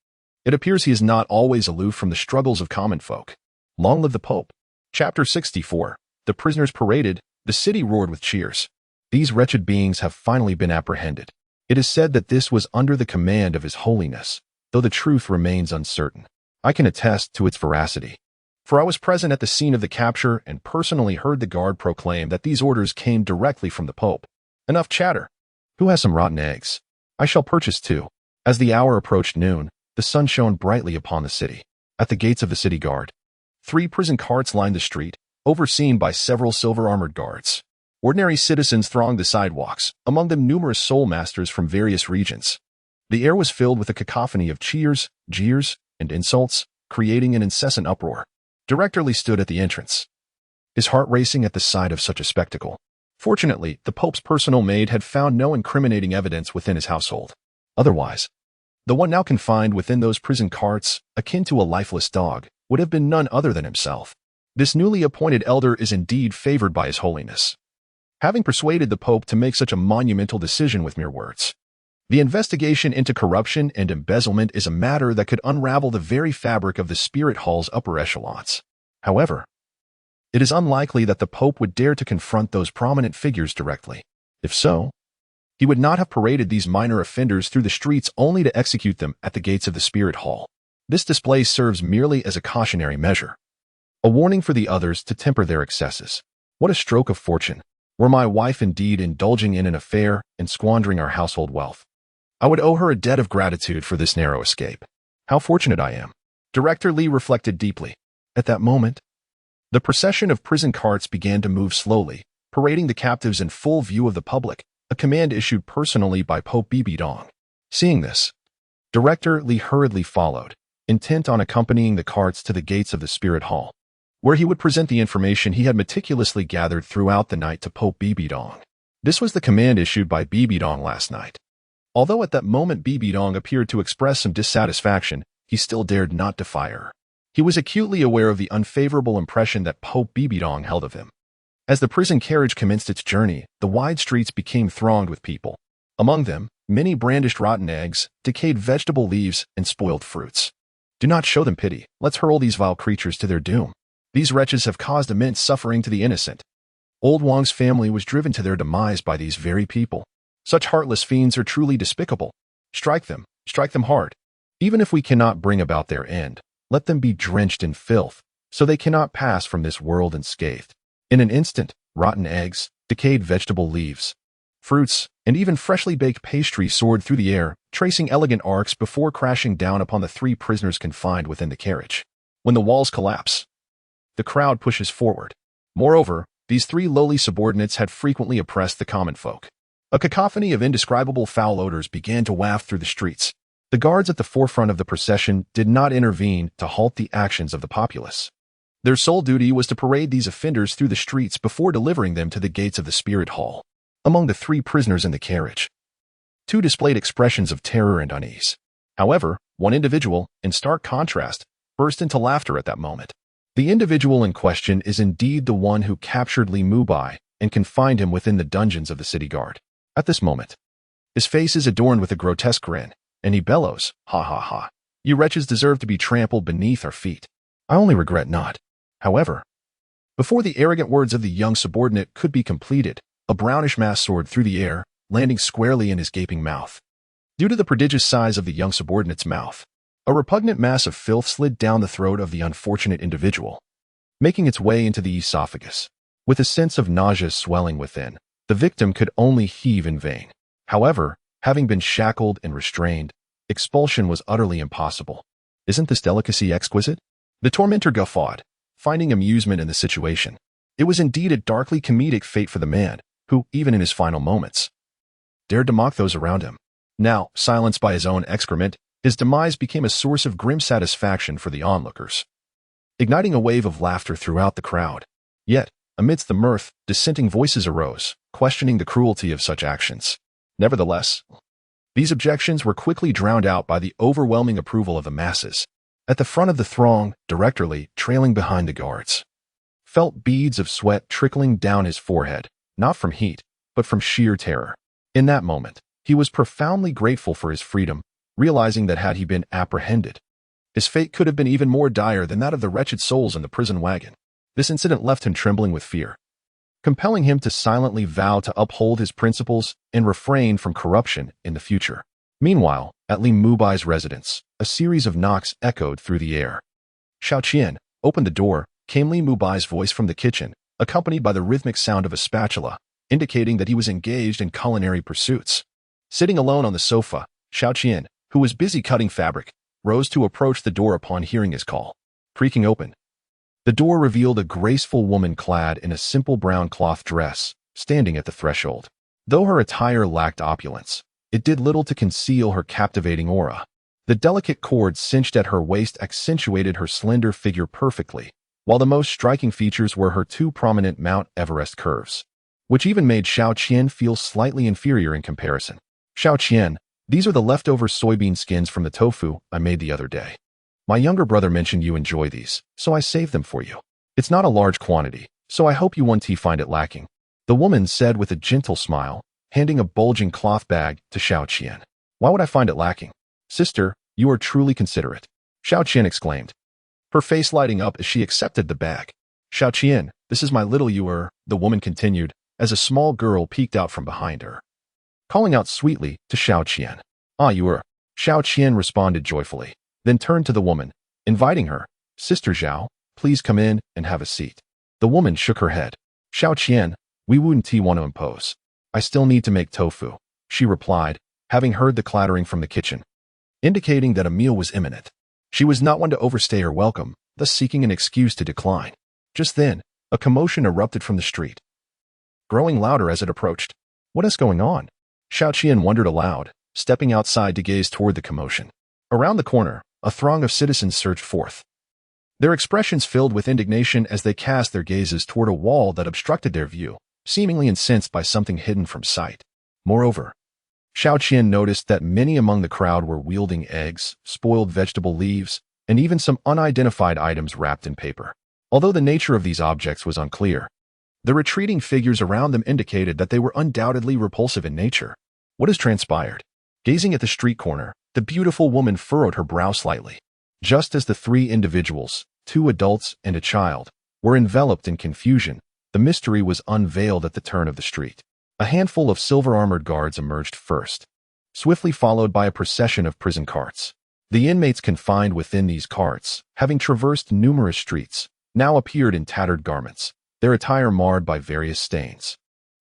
It appears he is not always aloof from the struggles of common folk. Long live the Pope. Chapter 64. The prisoners paraded, the city roared with cheers. These wretched beings have finally been apprehended. It is said that this was under the command of His Holiness, though the truth remains uncertain. I can attest to its veracity, for I was present at the scene of the capture and personally heard the guard proclaim that these orders came directly from the Pope. Enough chatter. Who has some rotten eggs? I shall purchase 2. As the hour approached noon, the sun shone brightly upon the city. At the gates of the city guard, 3 prison carts lined the street, overseen by several silver-armored guards. Ordinary citizens thronged the sidewalks, among them numerous soul masters from various regions. The air was filled with a cacophony of cheers, jeers, and insults, creating an incessant uproar. Director Li stood at the entrance, his heart racing at the sight of such a spectacle. Fortunately, the Pope's personal maid had found no incriminating evidence within his household. Otherwise, the one now confined within those prison carts, akin to a lifeless dog, would have been none other than himself. This newly appointed elder is indeed favored by His Holiness, having persuaded the Pope to make such a monumental decision with mere words. The investigation into corruption and embezzlement is a matter that could unravel the very fabric of the Spirit Hall's upper echelons. However, it is unlikely that the Pope would dare to confront those prominent figures directly. If so, he would not have paraded these minor offenders through the streets only to execute them at the gates of the Spirit Hall. This display serves merely as a cautionary measure, a warning for the others to temper their excesses. What a stroke of fortune! Were my wife indeed indulging in an affair and squandering our household wealth, I would owe her a debt of gratitude for this narrow escape. How fortunate I am. Director Li reflected deeply. At that moment, the procession of prison carts began to move slowly, parading the captives in full view of the public, a command issued personally by Pope Bibi Dong. Seeing this, Director Li hurriedly followed, intent on accompanying the carts to the gates of the Spirit Hall, where he would present the information he had meticulously gathered throughout the night to Pope Bibi Dong. This was the command issued by Bibi Dong last night. Although at that moment Bibi Dong appeared to express some dissatisfaction, he still dared not defy her. He was acutely aware of the unfavorable impression that Pope Bibi Dong held of him. As the prison carriage commenced its journey, the wide streets became thronged with people. Among them, many brandished rotten eggs, decayed vegetable leaves, and spoiled fruits. Do not show them pity. Let's hurl these vile creatures to their doom. These wretches have caused immense suffering to the innocent. Old Wang's family was driven to their demise by these very people. Such heartless fiends are truly despicable. Strike them hard. Even if we cannot bring about their end, let them be drenched in filth, so they cannot pass from this world unscathed. In an instant, rotten eggs, decayed vegetable leaves, fruits, and even freshly baked pastry soared through the air, tracing elegant arcs before crashing down upon the 3 prisoners confined within the carriage. When the walls collapse, the crowd pushes forward. Moreover, these 3 lowly subordinates had frequently oppressed the common folk. A cacophony of indescribable foul odors began to waft through the streets. The guards at the forefront of the procession did not intervene to halt the actions of the populace. Their sole duty was to parade these offenders through the streets before delivering them to the gates of the Spirit Hall. Among the 3 prisoners in the carriage, 2 displayed expressions of terror and unease. However, one individual, in stark contrast, burst into laughter at that moment. The individual in question is indeed the one who captured Li Mubai and confined him within the dungeons of the city guard. At this moment, his face is adorned with a grotesque grin, and he bellows, "Ha ha ha. You wretches deserve to be trampled beneath our feet. I only regret not." However, before the arrogant words of the young subordinate could be completed, a brownish mass soared through the air, landing squarely in his gaping mouth. Due to the prodigious size of the young subordinate's mouth, a repugnant mass of filth slid down the throat of the unfortunate individual, making its way into the esophagus. With a sense of nausea swelling within, the victim could only heave in vain. However, having been shackled and restrained, expulsion was utterly impossible. Isn't this delicacy exquisite? The tormentor guffawed, finding amusement in the situation. It was indeed a darkly comedic fate for the man, who, even in his final moments, dared to mock those around him. Now, silenced by his own excrement, his demise became a source of grim satisfaction for the onlookers, igniting a wave of laughter throughout the crowd. Yet, Amidst the mirth, dissenting voices arose, questioning the cruelty of such actions. Nevertheless, these objections were quickly drowned out by the overwhelming approval of the masses. At the front of the throng, Director Li, trailing behind the guards, felt beads of sweat trickling down his forehead, not from heat, but from sheer terror. In that moment, he was profoundly grateful for his freedom, realizing that had he been apprehended, his fate could have been even more dire than that of the wretched souls in the prison wagon. This incident left him trembling with fear, compelling him to silently vow to uphold his principles and refrain from corruption in the future. Meanwhile, at Li Mubai's residence, a series of knocks echoed through the air. "Xiao Qian, open the door," came Li Mubai's voice from the kitchen, accompanied by the rhythmic sound of a spatula, indicating that he was engaged in culinary pursuits. Sitting alone on the sofa, Xiao Qian, who was busy cutting fabric, rose to approach the door upon hearing his call. Creaking open, the door revealed a graceful woman clad in a simple brown cloth dress, standing at the threshold. Though her attire lacked opulence, it did little to conceal her captivating aura. The delicate cord cinched at her waist accentuated her slender figure perfectly, while the most striking features were her two prominent Mount Everest curves, which even made Xiao Qian feel slightly inferior in comparison. "Xiao Qian, these are the leftover soybean skins from the tofu I made the other day. My younger brother mentioned you enjoy these, so I saved them for you. It's not a large quantity, so I hope you won't find it lacking," the woman said with a gentle smile, handing a bulging cloth bag to Xiao Qian. "Why would I find it lacking? Sister, you are truly considerate," Xiao Qian exclaimed, her face lighting up as she accepted the bag. "Xiao Qian, this is my little you the woman continued, as a small girl peeked out from behind her, calling out sweetly to Xiao Qian. "Ah, you Xiao Qian responded joyfully, then turned to the woman, inviting her. "Sister Zhao, please come in and have a seat." The woman shook her head. "Xiao Qian, we wouldn't want to impose. I still need to make tofu," she replied, having heard the clattering from the kitchen, indicating that a meal was imminent. She was not one to overstay her welcome, thus seeking an excuse to decline. Just then, a commotion erupted from the street, growing louder as it approached. "What is going on?" Xiao Qian wondered aloud, stepping outside to gaze toward the commotion. Around the corner, a throng of citizens surged forth, their expressions filled with indignation as they cast their gazes toward a wall that obstructed their view, seemingly incensed by something hidden from sight. Moreover, Xiao Qian noticed that many among the crowd were wielding eggs, spoiled vegetable leaves, and even some unidentified items wrapped in paper. Although the nature of these objects was unclear, the retreating figures around them indicated that they were undoubtedly repulsive in nature. What has transpired? Gazing at the street corner, the beautiful woman furrowed her brow slightly. Just as the three individuals, 2 adults and a child, were enveloped in confusion, the mystery was unveiled at the turn of the street. A handful of silver-armored guards emerged first, swiftly followed by a procession of prison carts. The inmates confined within these carts, having traversed numerous streets, now appeared in tattered garments, their attire marred by various stains.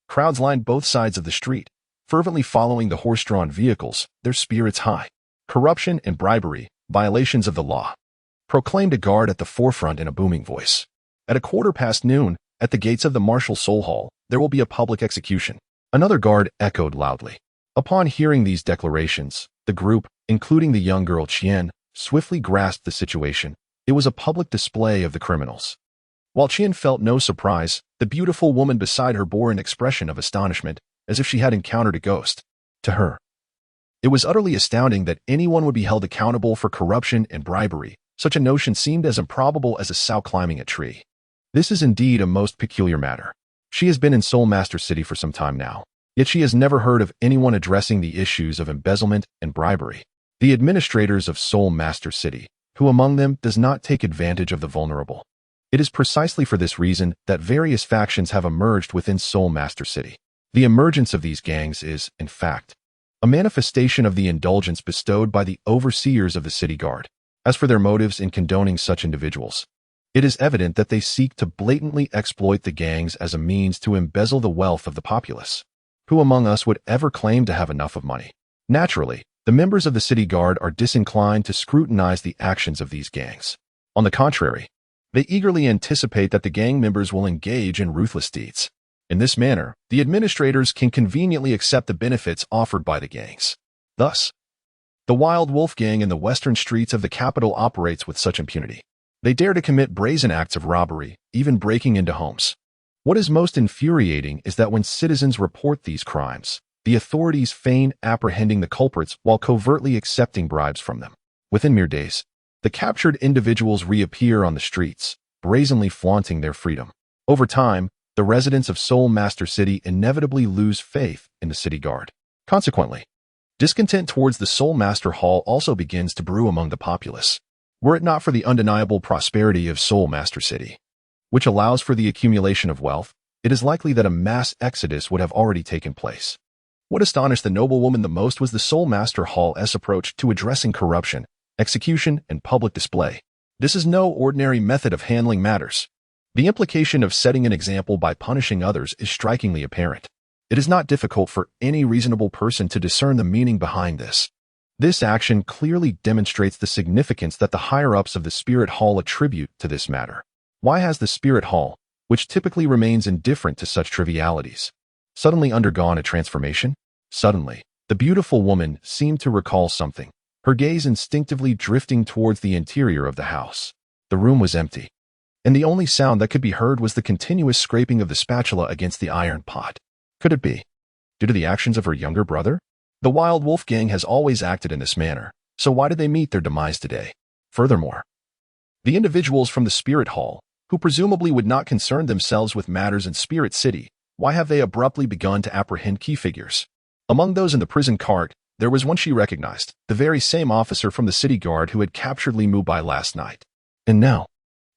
Crowds lined both sides of the street, fervently following the horse-drawn vehicles, their spirits high. "Corruption and bribery, violations of the law," proclaimed a guard at the forefront in a booming voice. "At 1:15 p.m, at the gates of the Marshal Soul Hall, there will be a public execution," another guard echoed loudly. Upon hearing these declarations, the group, including the young girl Qian, swiftly grasped the situation. It was a public display of the criminals. While Qian felt no surprise, the beautiful woman beside her bore an expression of astonishment, as if she had encountered a ghost. To her, it was utterly astounding that anyone would be held accountable for corruption and bribery. Such a notion seemed as improbable as a sow climbing a tree. This is indeed a most peculiar matter. She has been in Seoul Master City for some time now, yet she has never heard of anyone addressing the issues of embezzlement and bribery. The administrators of Seoul Master City, who among them does not take advantage of the vulnerable? It is precisely for this reason that various factions have emerged within Seoul Master City. The emergence of these gangs is, in fact, a manifestation of the indulgence bestowed by the overseers of the city guard. As for their motives in condoning such individuals, it is evident that they seek to blatantly exploit the gangs as a means to embezzle the wealth of the populace. Who among us would ever claim to have enough of money? Naturally, the members of the city guard are disinclined to scrutinize the actions of these gangs. On the contrary, they eagerly anticipate that the gang members will engage in ruthless deeds. In this manner, the administrators can conveniently accept the benefits offered by the gangs. Thus, the Wild Wolf Gang in the western streets of the capital operates with such impunity. They dare to commit brazen acts of robbery, even breaking into homes. What is most infuriating is that when citizens report these crimes, the authorities feign apprehending the culprits while covertly accepting bribes from them. Within mere days, the captured individuals reappear on the streets, brazenly flaunting their freedom. Over time, the residents of Seoul Master City inevitably lose faith in the city guard. Consequently, discontent towards the Seoul Master Hall also begins to brew among the populace. Were it not for the undeniable prosperity of Seoul Master City, which allows for the accumulation of wealth, it is likely that a mass exodus would have already taken place. What astonished the noblewoman the most was the Seoul Master Hall's approach to addressing corruption, execution, and public display. This is no ordinary method of handling matters. The implication of setting an example by punishing others is strikingly apparent. It is not difficult for any reasonable person to discern the meaning behind this. This action clearly demonstrates the significance that the higher-ups of the Spirit Hall attribute to this matter. Why has the Spirit Hall, which typically remains indifferent to such trivialities, suddenly undergone a transformation? Suddenly, the beautiful woman seemed to recall something, her gaze instinctively drifting towards the interior of the house. The room was empty, and the only sound that could be heard was the continuous scraping of the spatula against the iron pot. Could it be due to the actions of her younger brother? The Wild Wolf Gang has always acted in this manner, so why did they meet their demise today? Furthermore, the individuals from the Spirit Hall, who presumably would not concern themselves with matters in Spirit City, why have they abruptly begun to apprehend key figures? Among those in the prison cart, there was one she recognized, the very same officer from the city guard who had captured Li Mubai last night. And now,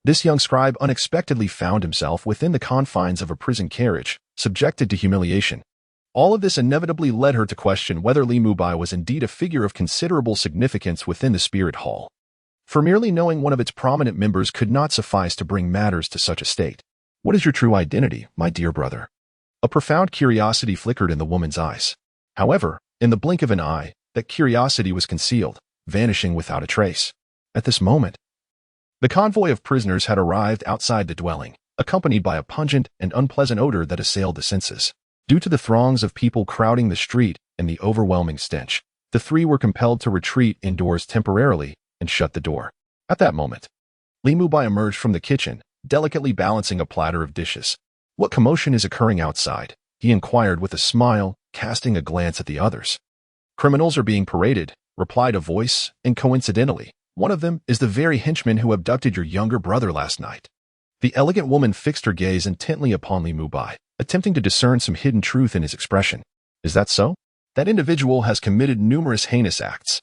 this young scribe unexpectedly found himself within the confines of a prison carriage, subjected to humiliation. All of this inevitably led her to question whether Li Mubai was indeed a figure of considerable significance within the Spirit Hall. For merely knowing one of its prominent members could not suffice to bring matters to such a state. What is your true identity, my dear brother? A profound curiosity flickered in the woman's eyes. However, in the blink of an eye, that curiosity was concealed, vanishing without a trace. At this moment, the convoy of prisoners had arrived outside the dwelling, accompanied by a pungent and unpleasant odor that assailed the senses. Due to the throngs of people crowding the street and the overwhelming stench, the three were compelled to retreat indoors temporarily and shut the door. At that moment, Li Mubai emerged from the kitchen, delicately balancing a platter of dishes. What commotion is occurring outside? He inquired with a smile, casting a glance at the others. Criminals are being paraded, replied a voice, and coincidentally, one of them is the very henchman who abducted your younger brother last night. The elegant woman fixed her gaze intently upon Li Mubai, attempting to discern some hidden truth in his expression. Is that so? That individual has committed numerous heinous acts.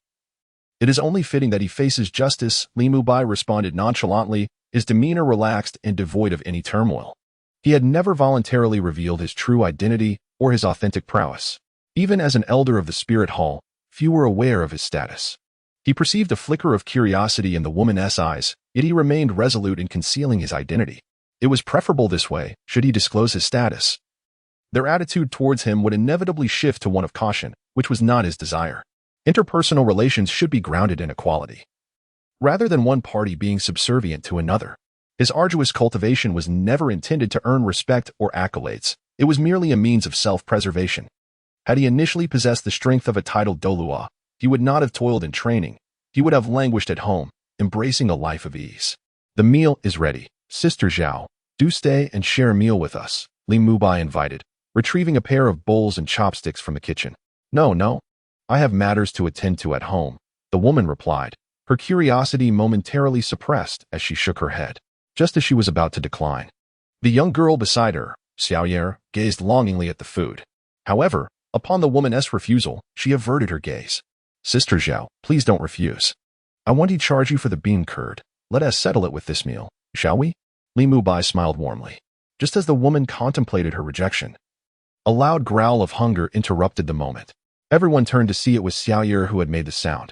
It is only fitting that he faces justice, Li Mubai responded nonchalantly, his demeanor relaxed and devoid of any turmoil. He had never voluntarily revealed his true identity or his authentic prowess. Even as an elder of the Spirit Hall, few were aware of his status. He perceived a flicker of curiosity in the woman's eyes, yet he remained resolute in concealing his identity. It was preferable this way, should he disclose his status. Their attitude towards him would inevitably shift to one of caution, which was not his desire. Interpersonal relations should be grounded in equality, rather than one party being subservient to another. His arduous cultivation was never intended to earn respect or accolades. It was merely a means of self-preservation. Had he initially possessed the strength of a titled Douluo, he would not have toiled in training. He would have languished at home, embracing a life of ease. The meal is ready. Sister Zhao, do stay and share a meal with us, Li Mubai invited, retrieving a pair of bowls and chopsticks from the kitchen. No. I have matters to attend to at home, the woman replied, her curiosity momentarily suppressed as she shook her head. Just as she was about to decline, the young girl beside her, Xiaoyer, gazed longingly at the food. However, upon the woman's refusal, she averted her gaze. Sister Zhao, please don't refuse. I want to charge you for the bean curd. Let us settle it with this meal, shall we? Li Mubai smiled warmly. Just as the woman contemplated her rejection, a loud growl of hunger interrupted the moment. Everyone turned to see it was Xiaoyer who had made the sound.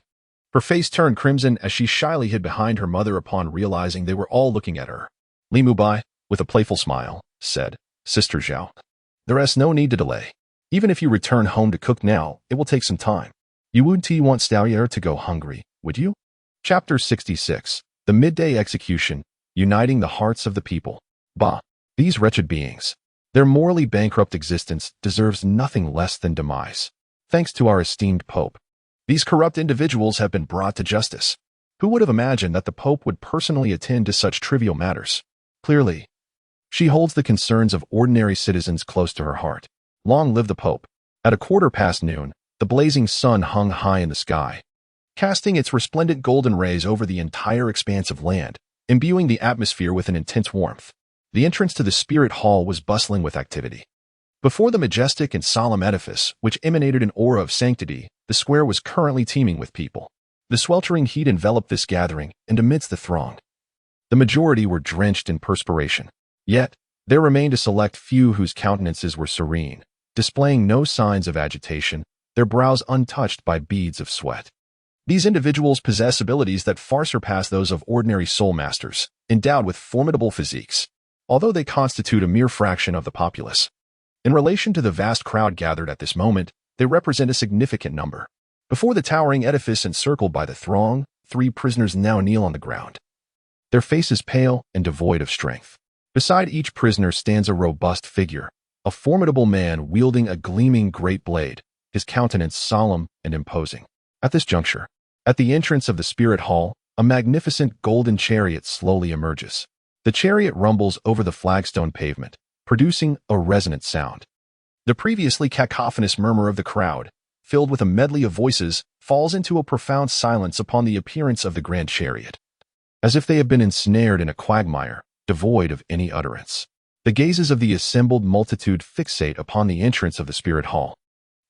Her face turned crimson as she shyly hid behind her mother upon realizing they were all looking at her. Li Mubai, with a playful smile, said, Sister Zhao, there is no need to delay. Even if you return home to cook now, it will take some time. You wouldn't want Xiaoyer to go hungry, would you? Chapter 66. The Midday Execution, Uniting the Hearts of the People. Bah, these wretched beings. Their morally bankrupt existence deserves nothing less than demise. Thanks to our esteemed Pope, these corrupt individuals have been brought to justice. Who would have imagined that the Pope would personally attend to such trivial matters? Clearly, She holds the concerns of ordinary citizens close to her heart. Long live the Pope. At 1:15 p.m, the blazing sun hung high in the sky, casting its resplendent golden rays over the entire expanse of land, imbuing the atmosphere with an intense warmth. The entrance to the Spirit Hall was bustling with activity. Before the majestic and solemn edifice, which emanated an aura of sanctity, the square was currently teeming with people. The sweltering heat enveloped this gathering, and amidst the throng, the majority were drenched in perspiration. Yet, there remained a select few whose countenances were serene, displaying no signs of agitation, their brows untouched by beads of sweat. These individuals possess abilities that far surpass those of ordinary soul masters, endowed with formidable physiques, although they constitute a mere fraction of the populace. In relation to the vast crowd gathered at this moment, they represent a significant number. Before the towering edifice encircled by the throng, 3 prisoners now kneel on the ground, their faces pale and devoid of strength. Beside each prisoner stands a robust figure, a formidable man wielding a gleaming great blade, his countenance solemn and imposing. At this juncture, at the entrance of the Spirit Hall, a magnificent golden chariot slowly emerges. The chariot rumbles over the flagstone pavement, producing a resonant sound. The previously cacophonous murmur of the crowd, filled with a medley of voices, falls into a profound silence upon the appearance of the grand chariot, as if they have been ensnared in a quagmire, devoid of any utterance. The gazes of the assembled multitude fixate upon the entrance of the Spirit Hall,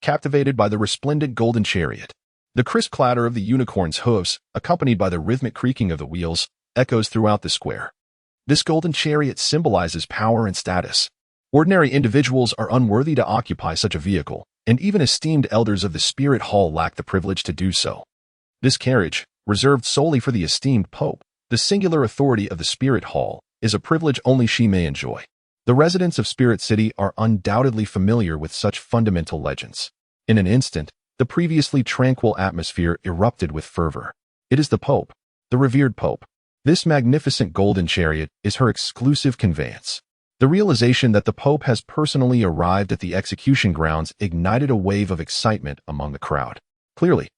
captivated by the resplendent golden chariot. The crisp clatter of the unicorn's hooves, accompanied by the rhythmic creaking of the wheels, echoes throughout the square. This golden chariot symbolizes power and status. Ordinary individuals are unworthy to occupy such a vehicle, and even esteemed elders of the Spirit Hall lack the privilege to do so. This carriage, reserved solely for the esteemed Pope, the singular authority of the Spirit Hall, is a privilege only she may enjoy. The residents of Spirit City are undoubtedly familiar with such fundamental legends. In an instant, the previously tranquil atmosphere erupted with fervor. It is the Pope, the revered Pope. This magnificent golden chariot is her exclusive conveyance. The realization that the Pope has personally arrived at the execution grounds ignited a wave of excitement among the crowd. Clearly,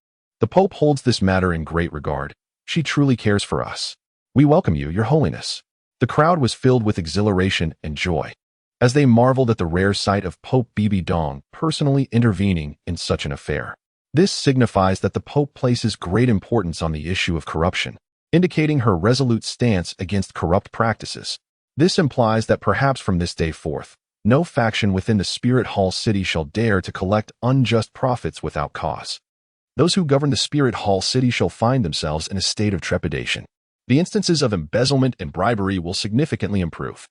the Pope holds this matter in great regard. She truly cares for us. We welcome you, Your Holiness. The crowd was filled with exhilaration and joy, as they marveled at the rare sight of Pope Bibi Dong personally intervening in such an affair. This signifies that the Pope places great importance on the issue of corruption, indicating her resolute stance against corrupt practices. This implies that perhaps from this day forth, no faction within the Spirit Hall city shall dare to collect unjust profits without cause. Those who govern the Spirit Hall city shall find themselves in a state of trepidation. The instances of embezzlement and bribery will significantly improve.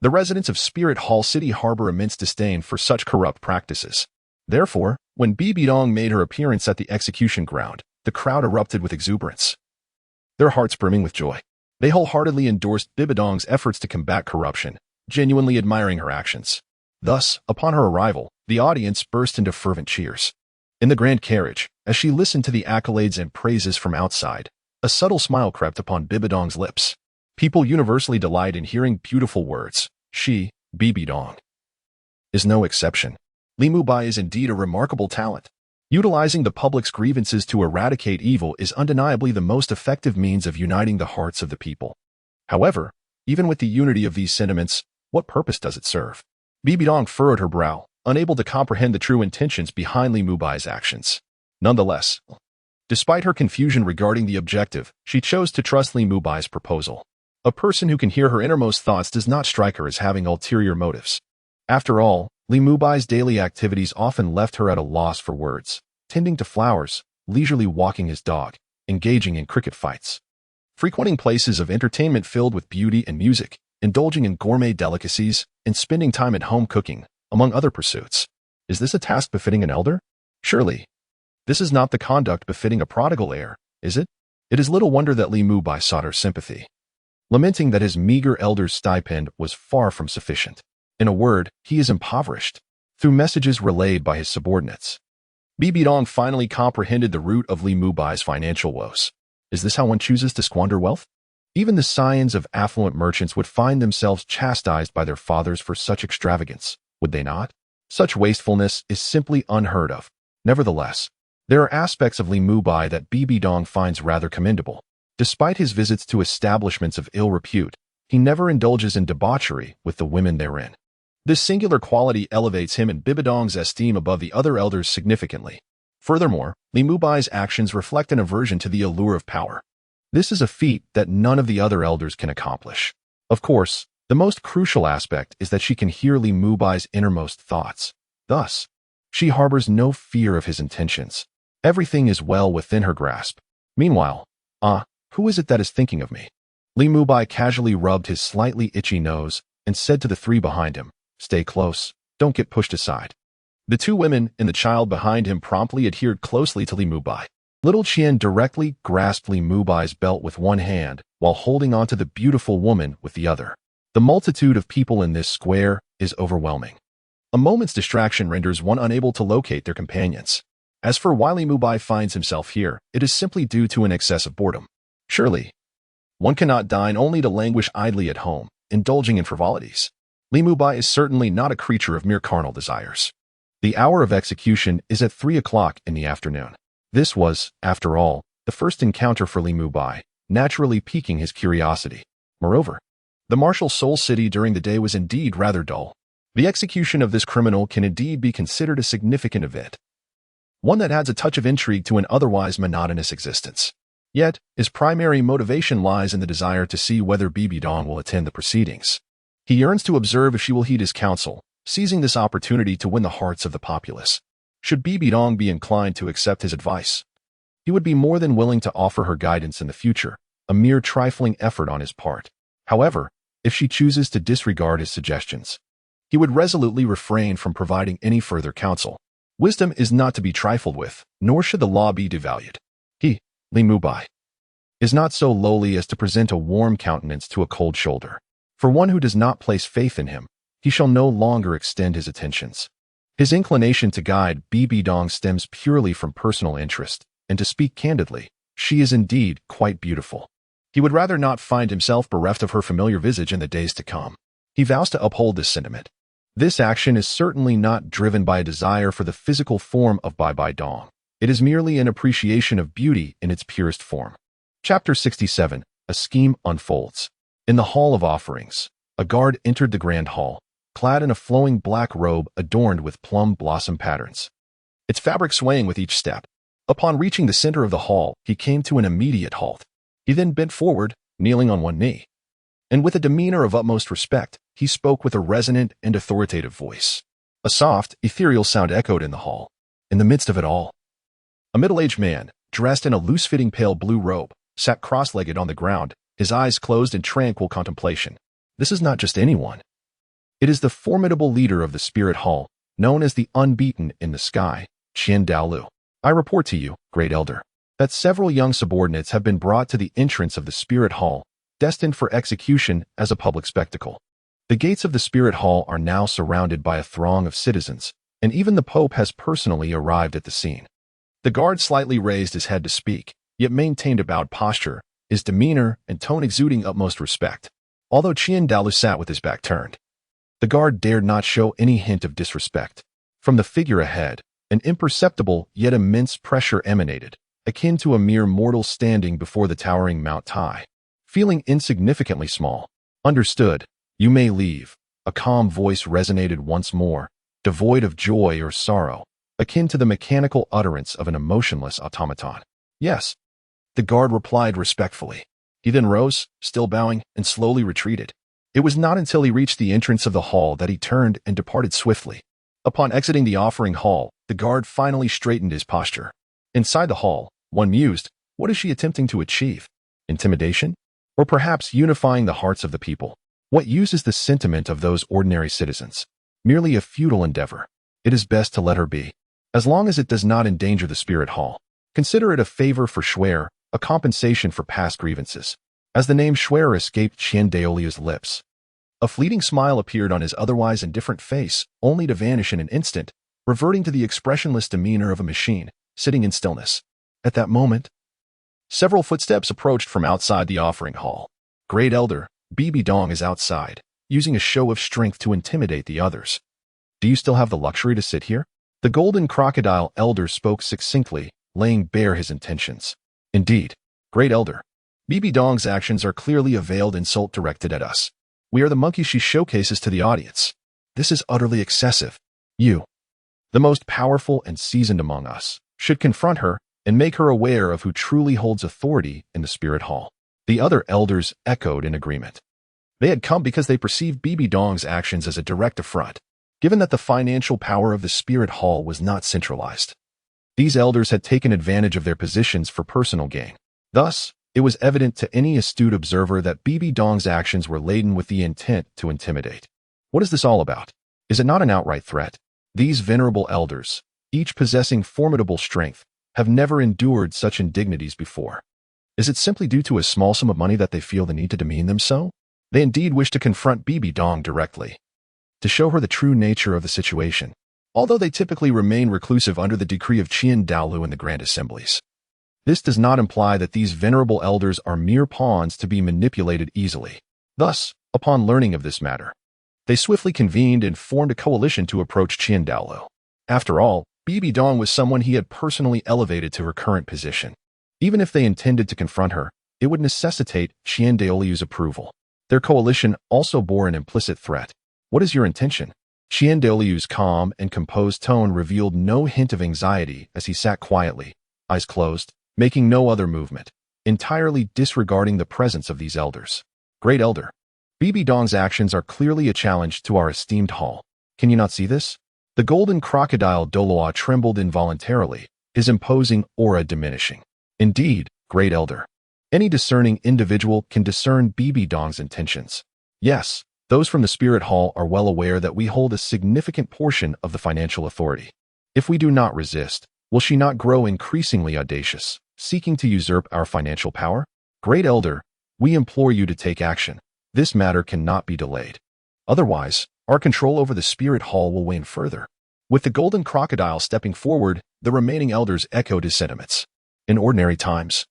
The residents of Spirit Hall city harbor immense disdain for such corrupt practices. Therefore, when Bibi Dong made her appearance at the execution ground, the crowd erupted with exuberance, their hearts brimming with joy. They wholeheartedly endorsed Bibi Dong's efforts to combat corruption, genuinely admiring her actions. Thus, upon her arrival, the audience burst into fervent cheers. In the grand carriage, as she listened to the accolades and praises from outside, a subtle smile crept upon Bibi Dong's lips. People universally delight in hearing beautiful words. She, Bibi Dong, is no exception. Li Mubai is indeed a remarkable talent. Utilizing the public's grievances to eradicate evil is undeniably the most effective means of uniting the hearts of the people. However, even with the unity of these sentiments, what purpose does it serve? Bibi Dong furrowed her brow, unable to comprehend the true intentions behind Li Mubai's actions. Nonetheless, despite her confusion regarding the objective, she chose to trust Li Mubai's proposal. A person who can hear her innermost thoughts does not strike her as having ulterior motives. After all, Li Mubai's daily activities often left her at a loss for words, tending to flowers, leisurely walking his dog, engaging in cricket fights, frequenting places of entertainment filled with beauty and music, indulging in gourmet delicacies, and spending time at home cooking, among other pursuits. Is this a task befitting an elder? Surely, this is not the conduct befitting a prodigal heir, is it? It is little wonder that Li Mubai sought her sympathy, lamenting that his meager elder's stipend was far from sufficient. In a word, he is impoverished. Through messages relayed by his subordinates, Bibi Dong finally comprehended the root of Li Mubai's financial woes. Is this how one chooses to squander wealth? Even the scions of affluent merchants would find themselves chastised by their fathers for such extravagance, would they not? Such wastefulness is simply unheard of. Nevertheless, there are aspects of Li Mubai that Bibi Dong finds rather commendable. Despite his visits to establishments of ill repute, he never indulges in debauchery with the women therein. This singular quality elevates him in Bibi Dong's esteem above the other elders significantly. Furthermore, Li Mubai's actions reflect an aversion to the allure of power. This is a feat that none of the other elders can accomplish. Of course, the most crucial aspect is that she can hear Li Mubai's innermost thoughts. Thus, she harbors no fear of his intentions. Everything is well within her grasp. Meanwhile, who is it that is thinking of me? Li Mubai casually rubbed his slightly itchy nose and said to the three behind him, "Stay close, don't get pushed aside." The two women and the child behind him promptly adhered closely to Li Mubai. Little Qian directly grasped Li Mubai's belt with one hand while holding onto the beautiful woman with the other. The multitude of people in this square is overwhelming. A moment's distraction renders one unable to locate their companions. As for why Li Mubai finds himself here, it is simply due to an excess of boredom. Surely, one cannot dine only to languish idly at home, indulging in frivolities. Li Mubai is certainly not a creature of mere carnal desires. The hour of execution is at 3 o'clock in the afternoon. This was, after all, the first encounter for Li Mubai, naturally piquing his curiosity. Moreover, the martial Seoul city during the day was indeed rather dull. The execution of this criminal can indeed be considered a significant event, one that adds a touch of intrigue to an otherwise monotonous existence. Yet, his primary motivation lies in the desire to see whether Bibi Dong will attend the proceedings. He yearns to observe if she will heed his counsel, seizing this opportunity to win the hearts of the populace. Should Bibi Dong be inclined to accept his advice, he would be more than willing to offer her guidance in the future, a mere trifling effort on his part. However, if she chooses to disregard his suggestions, he would resolutely refrain from providing any further counsel. Wisdom is not to be trifled with, nor should the law be devalued. He, Li Mubai, is not so lowly as to present a warm countenance to a cold shoulder. For one who does not place faith in him, he shall no longer extend his attentions. His inclination to guide Bibi Dong stems purely from personal interest, and to speak candidly, she is indeed quite beautiful. He would rather not find himself bereft of her familiar visage in the days to come. He vows to uphold this sentiment. This action is certainly not driven by a desire for the physical form of Bibi Dong. It is merely an appreciation of beauty in its purest form. Chapter 67. A scheme unfolds. In the Hall of Offerings, a guard entered the grand hall, clad in a flowing black robe adorned with plum blossom patterns, its fabric swaying with each step. Upon reaching the center of the hall, he came to an immediate halt. He then bent forward, kneeling on one knee, and with a demeanor of utmost respect, he spoke with a resonant and authoritative voice. A soft, ethereal sound echoed in the hall. In the midst of it all, a middle-aged man, dressed in a loose-fitting pale blue robe, sat cross-legged on the ground, his eyes closed in tranquil contemplation. This is not just anyone. It is the formidable leader of the spirit hall, known as the unbeaten in the sky, Qian Daolu. I report to you, great elder, that several young subordinates have been brought to the entrance of the spirit hall, destined for execution as a public spectacle. The gates of the spirit hall are now surrounded by a throng of citizens, and even the Pope has personally arrived at the scene. The guard slightly raised his head to speak, yet maintained a bowed posture, his demeanor and tone exuding utmost respect. Although Qian Daolu sat with his back turned, the guard dared not show any hint of disrespect. From the figure ahead, an imperceptible yet immense pressure emanated, akin to a mere mortal standing before the towering Mount Tai. Feeling insignificantly small, understood, you may leave. A calm voice resonated once more, devoid of joy or sorrow, akin to the mechanical utterance of an emotionless automaton. Yes, the guard replied respectfully. He then rose, still bowing, and slowly retreated. It was not until he reached the entrance of the hall that he turned and departed swiftly. Upon exiting the offering hall, the guard finally straightened his posture. Inside the hall, one mused, what is she attempting to achieve? Intimidation? Or perhaps unifying the hearts of the people? What use is the sentiment of those ordinary citizens? Merely a futile endeavor. It is best to let her be, as long as it does not endanger the spirit hall. Consider it a favor for Schwer, a compensation for past grievances. As the name Schwer escaped Qian Daolu's lips, a fleeting smile appeared on his otherwise indifferent face, only to vanish in an instant, reverting to the expressionless demeanor of a machine, sitting in stillness. At that moment, several footsteps approached from outside the offering hall. Great Elder, Bibi Dong is outside, using a show of strength to intimidate the others. Do you still have the luxury to sit here? The Golden Crocodile Elder spoke succinctly, laying bare his intentions. Indeed, Great Elder, Bibi Dong's actions are clearly a veiled insult directed at us. We are the monkey she showcases to the audience. This is utterly excessive. You, the most powerful and seasoned among us, should confront her and make her aware of who truly holds authority in the spirit hall. The other elders echoed in agreement. They had come because they perceived Bibi Dong's actions as a direct affront, given that the financial power of the spirit hall was not centralized. These elders had taken advantage of their positions for personal gain. Thus, it was evident to any astute observer that Bibi Dong's actions were laden with the intent to intimidate. What is this all about? Is it not an outright threat? These venerable elders, each possessing formidable strength, have never endured such indignities before. Is it simply due to a small sum of money that they feel the need to demean them so? They indeed wish to confront Bibi Dong directly, to show her the true nature of the situation, although they typically remain reclusive under the decree of Douluo in the grand assemblies. This does not imply that these venerable elders are mere pawns to be manipulated easily. Thus, upon learning of this matter, they swiftly convened and formed a coalition to approach Douluo. After all, Bibi Dong was someone he had personally elevated to her current position. Even if they intended to confront her, it would necessitate Douluo's approval. Their coalition also bore an implicit threat. What is your intention? Douluo's calm and composed tone revealed no hint of anxiety as he sat quietly, eyes closed, making no other movement, entirely disregarding the presence of these elders. Great Elder, Bibi Dong's actions are clearly a challenge to our esteemed hall. Can you not see this? The Golden Crocodile Douluo trembled involuntarily, his imposing aura diminishing. Indeed, Great Elder, any discerning individual can discern Bibi Dong's intentions. Yes, those from the Spirit Hall are well aware that we hold a significant portion of the financial authority. If we do not resist, will she not grow increasingly audacious, seeking to usurp our financial power? Great Elder, we implore you to take action. This matter cannot be delayed. Otherwise, our control over the Spirit Hall will wane further. With the Golden Crocodile stepping forward, the remaining elders echoed his sentiments. In ordinary times,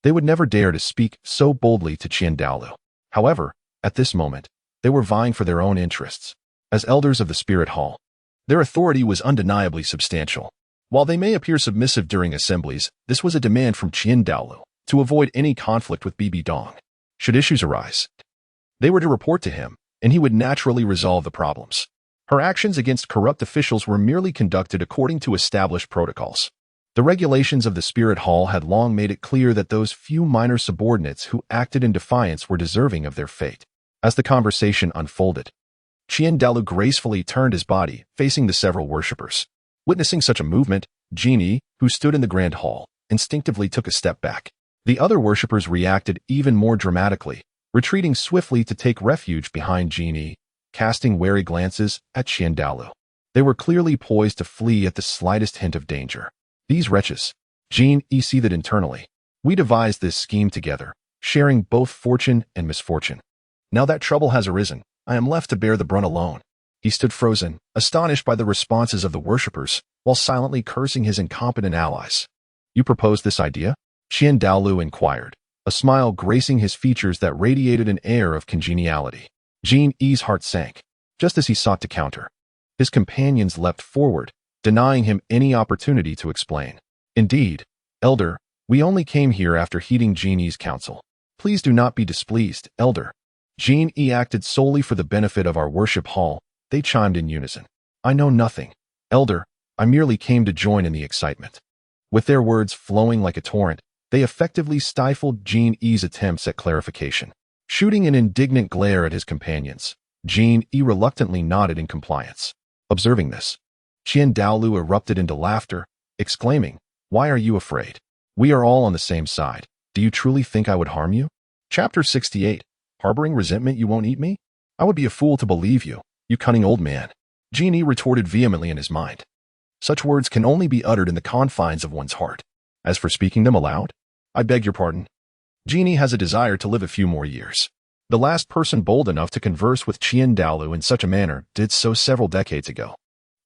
they would never dare to speak so boldly to Douluo. However, at this moment, they were vying for their own interests. As elders of the Spirit Hall, their authority was undeniably substantial. While they may appear submissive during assemblies, this was a demand from Douluo to avoid any conflict with Bibi Dong. Should issues arise, they were to report to him, and he would naturally resolve the problems. Her actions against corrupt officials were merely conducted according to established protocols. The regulations of the Spirit Hall had long made it clear that those few minor subordinates who acted in defiance were deserving of their fate. As the conversation unfolded, Douluo gracefully turned his body, facing the several worshippers. Witnessing such a movement, Yi, who stood in the grand hall, instinctively took a step back. The other worshippers reacted even more dramatically, retreating swiftly to take refuge behind Yi, casting wary glances at Douluo. They were clearly poised to flee at the slightest hint of danger. These wretches, Yi seethed internally. We devised this scheme together, sharing both fortune and misfortune. Now that trouble has arisen, I am left to bear the brunt alone. He stood frozen, astonished by the responses of the worshippers, while silently cursing his incompetent allies. You proposed this idea? Douluo inquired, a smile gracing his features that radiated an air of congeniality. Yi's heart sank, just as he sought to counter. His companions leapt forward, denying him any opportunity to explain. Indeed, Elder, we only came here after heeding Yi's counsel. Please do not be displeased, Elder. Yi acted solely for the benefit of our worship hall, they chimed in unison. I know nothing, Elder, I merely came to join in the excitement. With their words flowing like a torrent, they effectively stifled Yi's attempts at clarification. Shooting an indignant glare at his companions, Yi reluctantly nodded in compliance. Observing this, Douluo erupted into laughter, exclaiming, Why are you afraid? We are all on the same side. Do you truly think I would harm you? Chapter 68. Harboring resentment you won't eat me? I would be a fool to believe you, you cunning old man. Yi retorted vehemently in his mind. Such words can only be uttered in the confines of one's heart. As for speaking them aloud, I beg your pardon. Yi has a desire to live a few more years. The last person bold enough to converse with Douluo in such a manner did so several decades ago.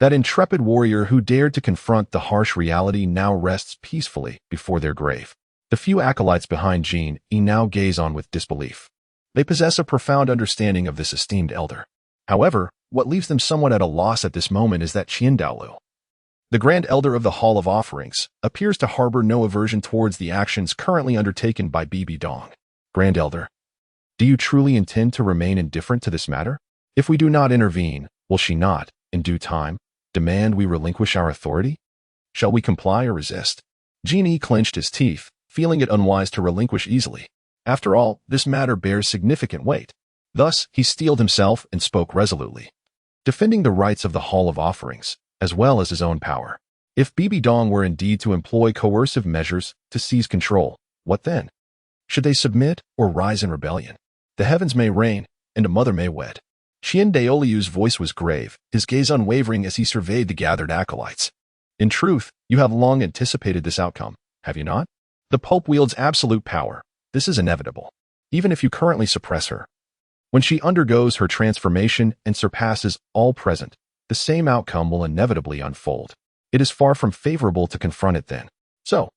That intrepid warrior who dared to confront the harsh reality now rests peacefully before their grave. The few acolytes behind Yi now gaze on with disbelief. They possess a profound understanding of this esteemed elder. However, what leaves them somewhat at a loss at this moment is that Douluo, the Grand Elder of the Hall of Offerings, appears to harbor no aversion towards the actions currently undertaken by Bibi Dong. Grand Elder, do you truly intend to remain indifferent to this matter? If we do not intervene, will she not, in due time, demand we relinquish our authority? Shall we comply or resist? Genie clenched his teeth, feeling it unwise to relinquish easily. After all, this matter bears significant weight. Thus, he steeled himself and spoke resolutely, defending the rights of the Hall of Offerings, as well as his own power. If Bibi Dong were indeed to employ coercive measures to seize control, what then? Should they submit or rise in rebellion? The heavens may reign, and a mother may wed. Qian Daoliu's voice was grave, his gaze unwavering as he surveyed the gathered acolytes. In truth, you have long anticipated this outcome, have you not? The Pope wields absolute power. This is inevitable, even if you currently suppress her. When she undergoes her transformation and surpasses all present, the same outcome will inevitably unfold. It is far from favorable to confront it then. So,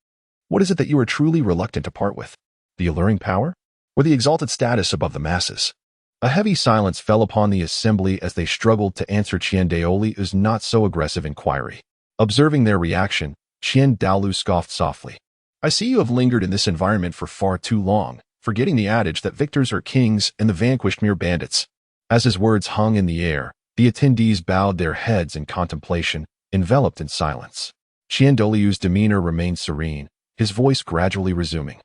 what is it that you are truly reluctant to part with? The alluring power? Or the exalted status above the masses? A heavy silence fell upon the assembly as they struggled to answer Qian Daoliu's not so aggressive inquiry. Observing their reaction, Qian Daoliu scoffed softly. I see you have lingered in this environment for far too long, forgetting the adage that victors are kings and the vanquished mere bandits. As his words hung in the air, the attendees bowed their heads in contemplation, enveloped in silence. Qian Daoliu's demeanor remained serene, his voice gradually resuming.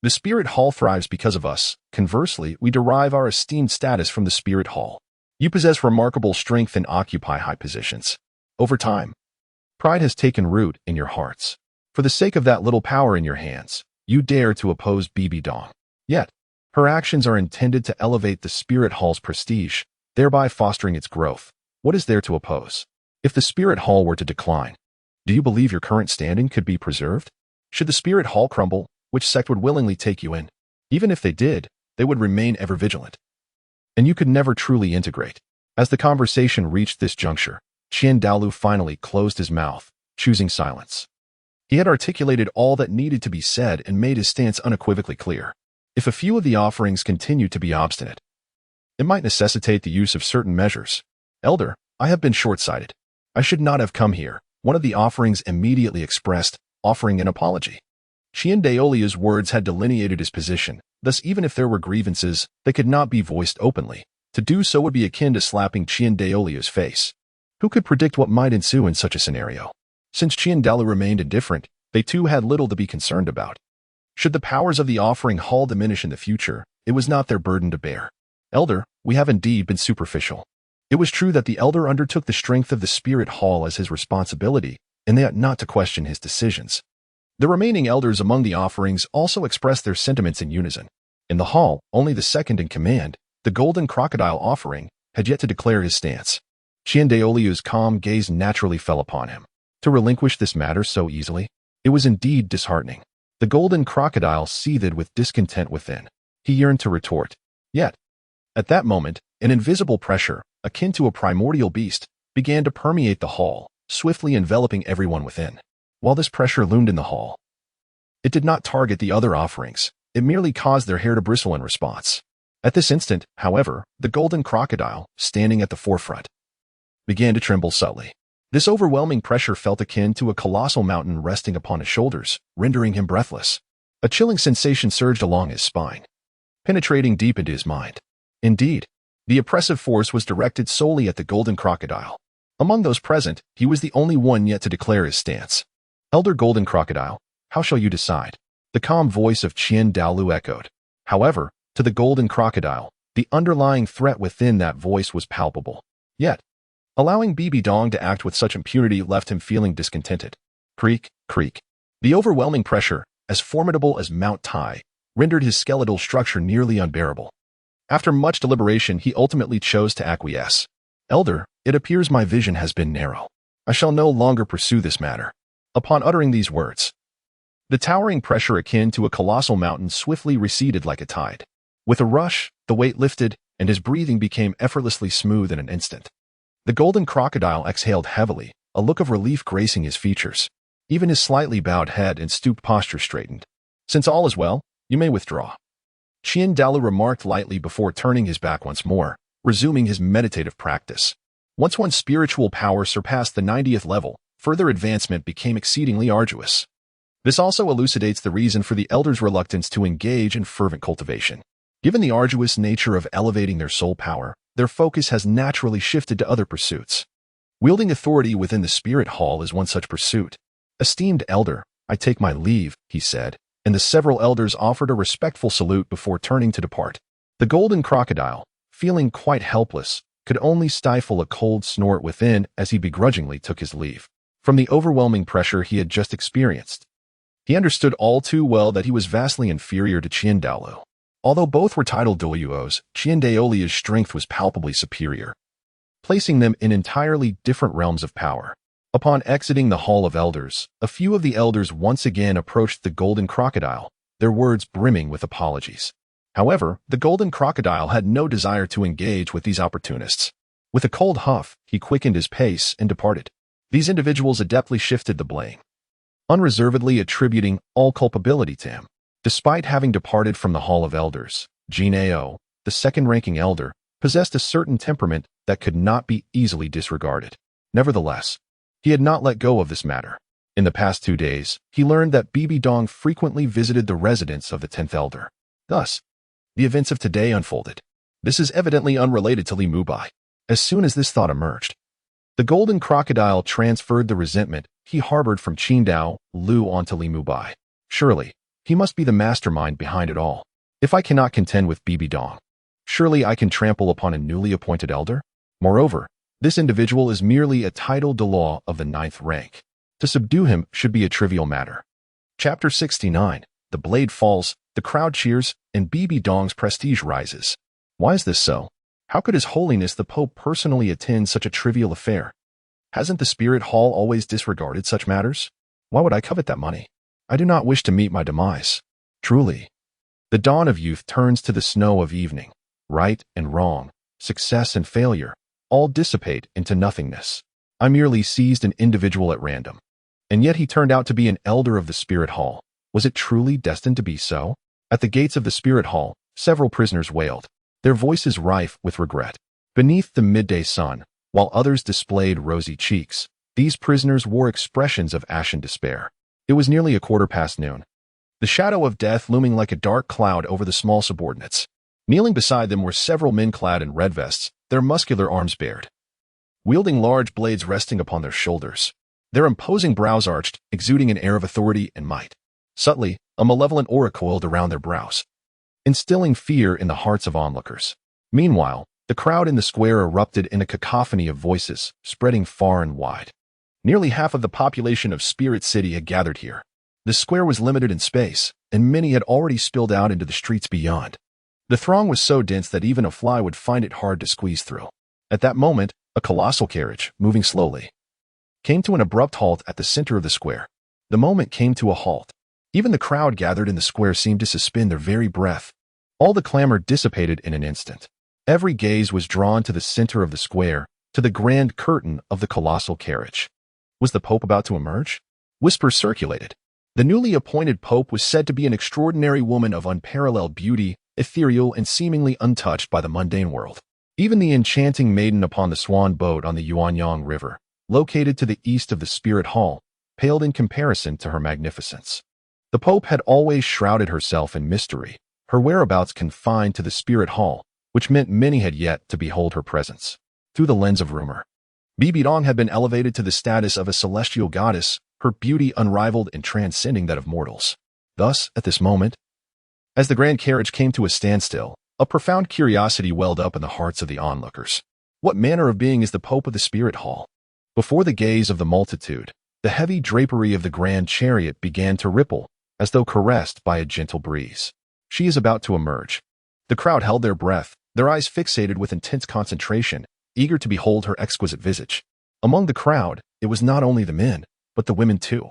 The Spirit Hall thrives because of us. Conversely, we derive our esteemed status from the Spirit Hall. You possess remarkable strength and occupy high positions. Over time, pride has taken root in your hearts. For the sake of that little power in your hands, you dare to oppose Bibi Dong. Yet, her actions are intended to elevate the Spirit Hall's prestige, thereby fostering its growth. What is there to oppose? If the Spirit Hall were to decline, do you believe your current standing could be preserved? Should the Spirit Hall crumble, which sect would willingly take you in? Even if they did, they would remain ever vigilant. And you could never truly integrate. As the conversation reached this juncture, Qian Daoliu finally closed his mouth, choosing silence. He had articulated all that needed to be said and made his stance unequivocally clear. If a few of the offerings continued to be obstinate, it might necessitate the use of certain measures. Elder, I have been short-sighted. I should not have come here. One of the offerings immediately expressed, offering an apology. Qian Daoliu's words had delineated his position, thus even if there were grievances, they could not be voiced openly. To do so would be akin to slapping Qian Daoliu's face. Who could predict what might ensue in such a scenario? Since Qian Daoliu remained indifferent, they too had little to be concerned about. Should the powers of the offering hall diminish in the future, it was not their burden to bear. Elder, we have indeed been superficial. It was true that the elder undertook the strength of the Spirit Hall as his responsibility, and they ought not to question his decisions. The remaining elders among the offerings also expressed their sentiments in unison. In the hall, only the second in command, the Golden Crocodile offering, had yet to declare his stance. Qian Daoliu's calm gaze naturally fell upon him. To relinquish this matter so easily? It was indeed disheartening. The Golden Crocodile seethed with discontent within. He yearned to retort. Yet, at that moment, an invisible pressure, akin to a primordial beast, began to permeate the hall, swiftly enveloping everyone within. While this pressure loomed in the hall, it did not target the other offerings. It merely caused their hair to bristle in response. At this instant, however, the Golden Crocodile, standing at the forefront, began to tremble subtly. This overwhelming pressure felt akin to a colossal mountain resting upon his shoulders, rendering him breathless. A chilling sensation surged along his spine, penetrating deep into his mind. Indeed, the oppressive force was directed solely at the Golden Crocodile. Among those present, he was the only one yet to declare his stance. Elder Golden Crocodile, how shall you decide? The calm voice of Qian Daoliu echoed. However, to the Golden Crocodile, the underlying threat within that voice was palpable. Yet, allowing Bibi Dong to act with such impunity left him feeling discontented. Creak, creak. The overwhelming pressure, as formidable as Mount Tai, rendered his skeletal structure nearly unbearable. After much deliberation, he ultimately chose to acquiesce. Elder, it appears my vision has been narrow. I shall no longer pursue this matter. Upon uttering these words, the towering pressure akin to a colossal mountain swiftly receded like a tide. With a rush, the weight lifted, and his breathing became effortlessly smooth in an instant. The Golden Crocodile exhaled heavily, a look of relief gracing his features. Even his slightly bowed head and stooped posture straightened. Since all is well, you may withdraw. Qian Daoliu remarked lightly before turning his back once more, resuming his meditative practice. Once one's spiritual power surpassed the 90th level, further advancement became exceedingly arduous. This also elucidates the reason for the elders' reluctance to engage in fervent cultivation. Given the arduous nature of elevating their soul power, their focus has naturally shifted to other pursuits. Wielding authority within the spirit hall is one such pursuit. "Esteemed elder, I take my leave," he said, and the several elders offered a respectful salute before turning to depart. The Golden Crocodile, feeling quite helpless, could only stifle a cold snort within as he begrudgingly took his leave. From the overwhelming pressure he had just experienced, he understood all too well that he was vastly inferior to Qian Daolu. Although both were titled Douluos, Qian Daolia's strength was palpably superior, placing them in entirely different realms of power. Upon exiting the Hall of Elders, a few of the elders once again approached the Golden Crocodile, their words brimming with apologies. However, the Golden Crocodile had no desire to engage with these opportunists. With a cold huff, he quickened his pace and departed. These individuals adeptly shifted the blame, unreservedly attributing all culpability to him. Despite having departed from the Hall of Elders, Jin Ao, the second-ranking elder, possessed a certain temperament that could not be easily disregarded. Nevertheless, he had not let go of this matter. In the past 2 days, he learned that Bibi Dong frequently visited the residence of the 10th elder. Thus, the events of today unfolded. This is evidently unrelated to Li Mubai. As soon as this thought emerged, the Golden Crocodile transferred the resentment he harbored from Qingdao Lu onto Li Mubai. Surely, he must be the mastermind behind it all. If I cannot contend with Bibi Dong, surely I can trample upon a newly appointed elder? Moreover, this individual is merely a titled Douluo of the 9th rank. To subdue him should be a trivial matter. Chapter 69. The blade falls, the crowd cheers, and Bibi Dong's prestige rises. Why is this so? How could His Holiness the Pope personally attend such a trivial affair? Hasn't the Spirit Hall always disregarded such matters? Why would I covet that money? I do not wish to meet my demise. Truly, the dawn of youth turns to the snow of evening. Right and wrong, success and failure, all dissipate into nothingness. I merely seized an individual at random. And yet he turned out to be an elder of the Spirit Hall. Was it truly destined to be so? At the gates of the Spirit Hall, several prisoners wailed, their voices rife with regret. Beneath the midday sun, while others displayed rosy cheeks, these prisoners wore expressions of ashen despair. It was nearly noon. The shadow of death looming like a dark cloud over the small subordinates. Kneeling beside them were several men clad in red vests, their muscular arms bared, wielding large blades resting upon their shoulders, their imposing brows arched, exuding an air of authority and might. Subtly, a malevolent aura coiled around their brows, instilling fear in the hearts of onlookers. Meanwhile, the crowd in the square erupted in a cacophony of voices, spreading far and wide. Nearly half of the population of Spirit City had gathered here. The square was limited in space, and many had already spilled out into the streets beyond. The throng was so dense that even a fly would find it hard to squeeze through. At that moment, a colossal carriage, moving slowly, came to an abrupt halt at the center of the square. The moment came to a halt. Even the crowd gathered in the square seemed to suspend their very breath. All the clamor dissipated in an instant. Every gaze was drawn to the center of the square, to the grand curtain of the colossal carriage. Was the Pope about to emerge? Whispers circulated. The newly appointed Pope was said to be an extraordinary woman of unparalleled beauty, ethereal and seemingly untouched by the mundane world. Even the enchanting maiden upon the swan boat on the Yuanyang River, located to the east of the Spirit Hall, paled in comparison to her magnificence. The Pope had always shrouded herself in mystery, her whereabouts confined to the Spirit Hall, which meant many had yet to behold her presence. Through the lens of rumor, Bibi Dong had been elevated to the status of a celestial goddess, her beauty unrivaled and transcending that of mortals. Thus, at this moment, as the grand carriage came to a standstill, a profound curiosity welled up in the hearts of the onlookers. What manner of being is the Pope of the Spirit Hall? Before the gaze of the multitude, the heavy drapery of the grand chariot began to ripple, as though caressed by a gentle breeze. She is about to emerge. The crowd held their breath, their eyes fixated with intense concentration, eager to behold her exquisite visage. Among the crowd, it was not only the men, but the women too,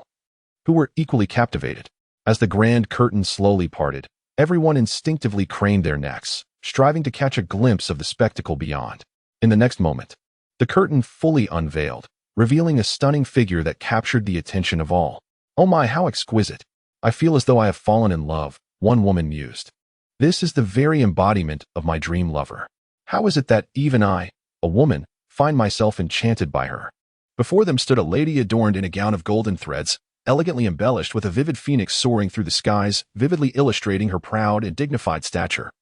who were equally captivated. As the grand curtain slowly parted, everyone instinctively craned their necks, striving to catch a glimpse of the spectacle beyond. In the next moment, the curtain fully unveiled, revealing a stunning figure that captured the attention of all. "Oh my, how exquisite! I feel as though I have fallen in love," one woman mused. "This is the very embodiment of my dream lover. How is it that even I, a woman, find myself enchanted by her?" Before them stood a lady adorned in a gown of golden threads, elegantly embellished with a vivid phoenix soaring through the skies, vividly illustrating her proud and dignified stature.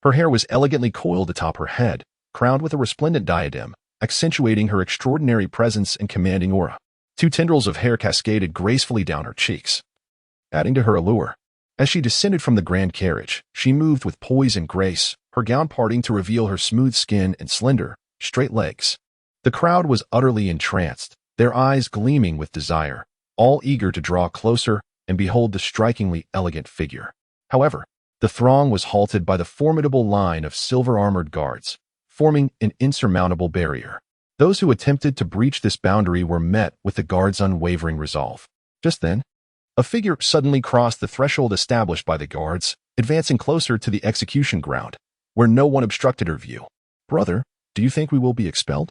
Her hair was elegantly coiled atop her head, crowned with a resplendent diadem, accentuating her extraordinary presence and commanding aura. Two tendrils of hair cascaded gracefully down her cheeks, adding to her allure. As she descended from the grand carriage, she moved with poise and grace, her gown parting to reveal her smooth skin and slender, straight legs. The crowd was utterly entranced, their eyes gleaming with desire, all eager to draw closer and behold the strikingly elegant figure. However, the throng was halted by the formidable line of silver-armored guards, forming an insurmountable barrier. Those who attempted to breach this boundary were met with the guards' unwavering resolve. Just then, a figure suddenly crossed the threshold established by the guards, advancing closer to the execution ground, where no one obstructed her view. "Brother, do you think we will be expelled?"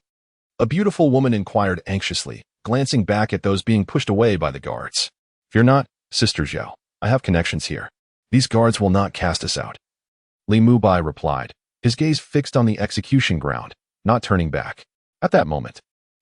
a beautiful woman inquired anxiously, glancing back at those being pushed away by the guards. "Fear not, Sister Zhao. I have connections here. These guards will not cast us out." Li Mubai replied, his gaze fixed on the execution ground, not turning back. At that moment,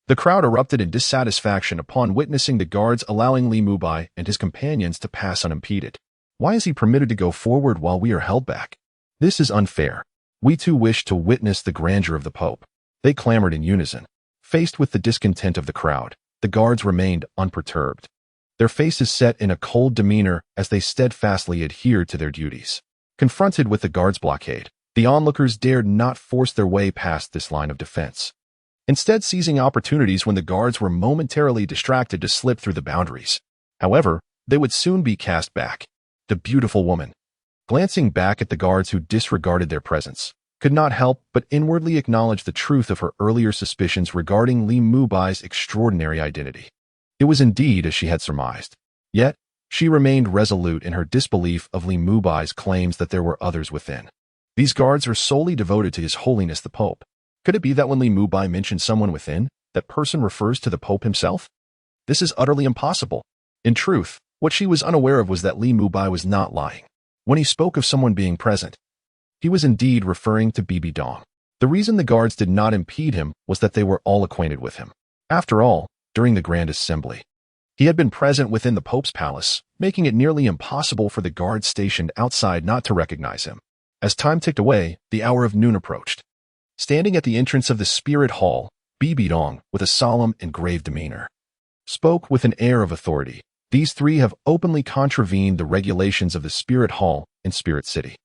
the crowd erupted in dissatisfaction upon witnessing the guards allowing Li Mubai and his companions to pass unimpeded. "Why is he permitted to go forward while we are held back? This is unfair. We too wish to witness the grandeur of the Pope." They clamored in unison. Faced with the discontent of the crowd, the guards remained unperturbed, their faces set in a cold demeanor as they steadfastly adhered to their duties. Confronted with the guards' blockade, the onlookers dared not force their way past this line of defense, instead seizing opportunities when the guards were momentarily distracted to slip through the boundaries. However, they would soon be cast back. The beautiful woman, glancing back at the guards who disregarded their presence, could not help but inwardly acknowledge the truth of her earlier suspicions regarding Li Mubai's extraordinary identity. It was indeed as she had surmised. Yet, she remained resolute in her disbelief of Li Mubai's claims that there were others within. These guards are solely devoted to His Holiness the Pope. Could it be that when Li Mubai mentioned someone within, that person refers to the Pope himself? This is utterly impossible. In truth, what she was unaware of was that Li Mubai was not lying. When he spoke of someone being present, he was indeed referring to Bibi Dong. The reason the guards did not impede him was that they were all acquainted with him. After all, during the Grand Assembly, he had been present within the Pope's palace, making it nearly impossible for the guards stationed outside not to recognize him. As time ticked away, the hour of noon approached. Standing at the entrance of the Spirit Hall, Bibi Dong, with a solemn and grave demeanor, spoke with an air of authority. "These three have openly contravened the regulations of the Spirit Hall in Spirit City.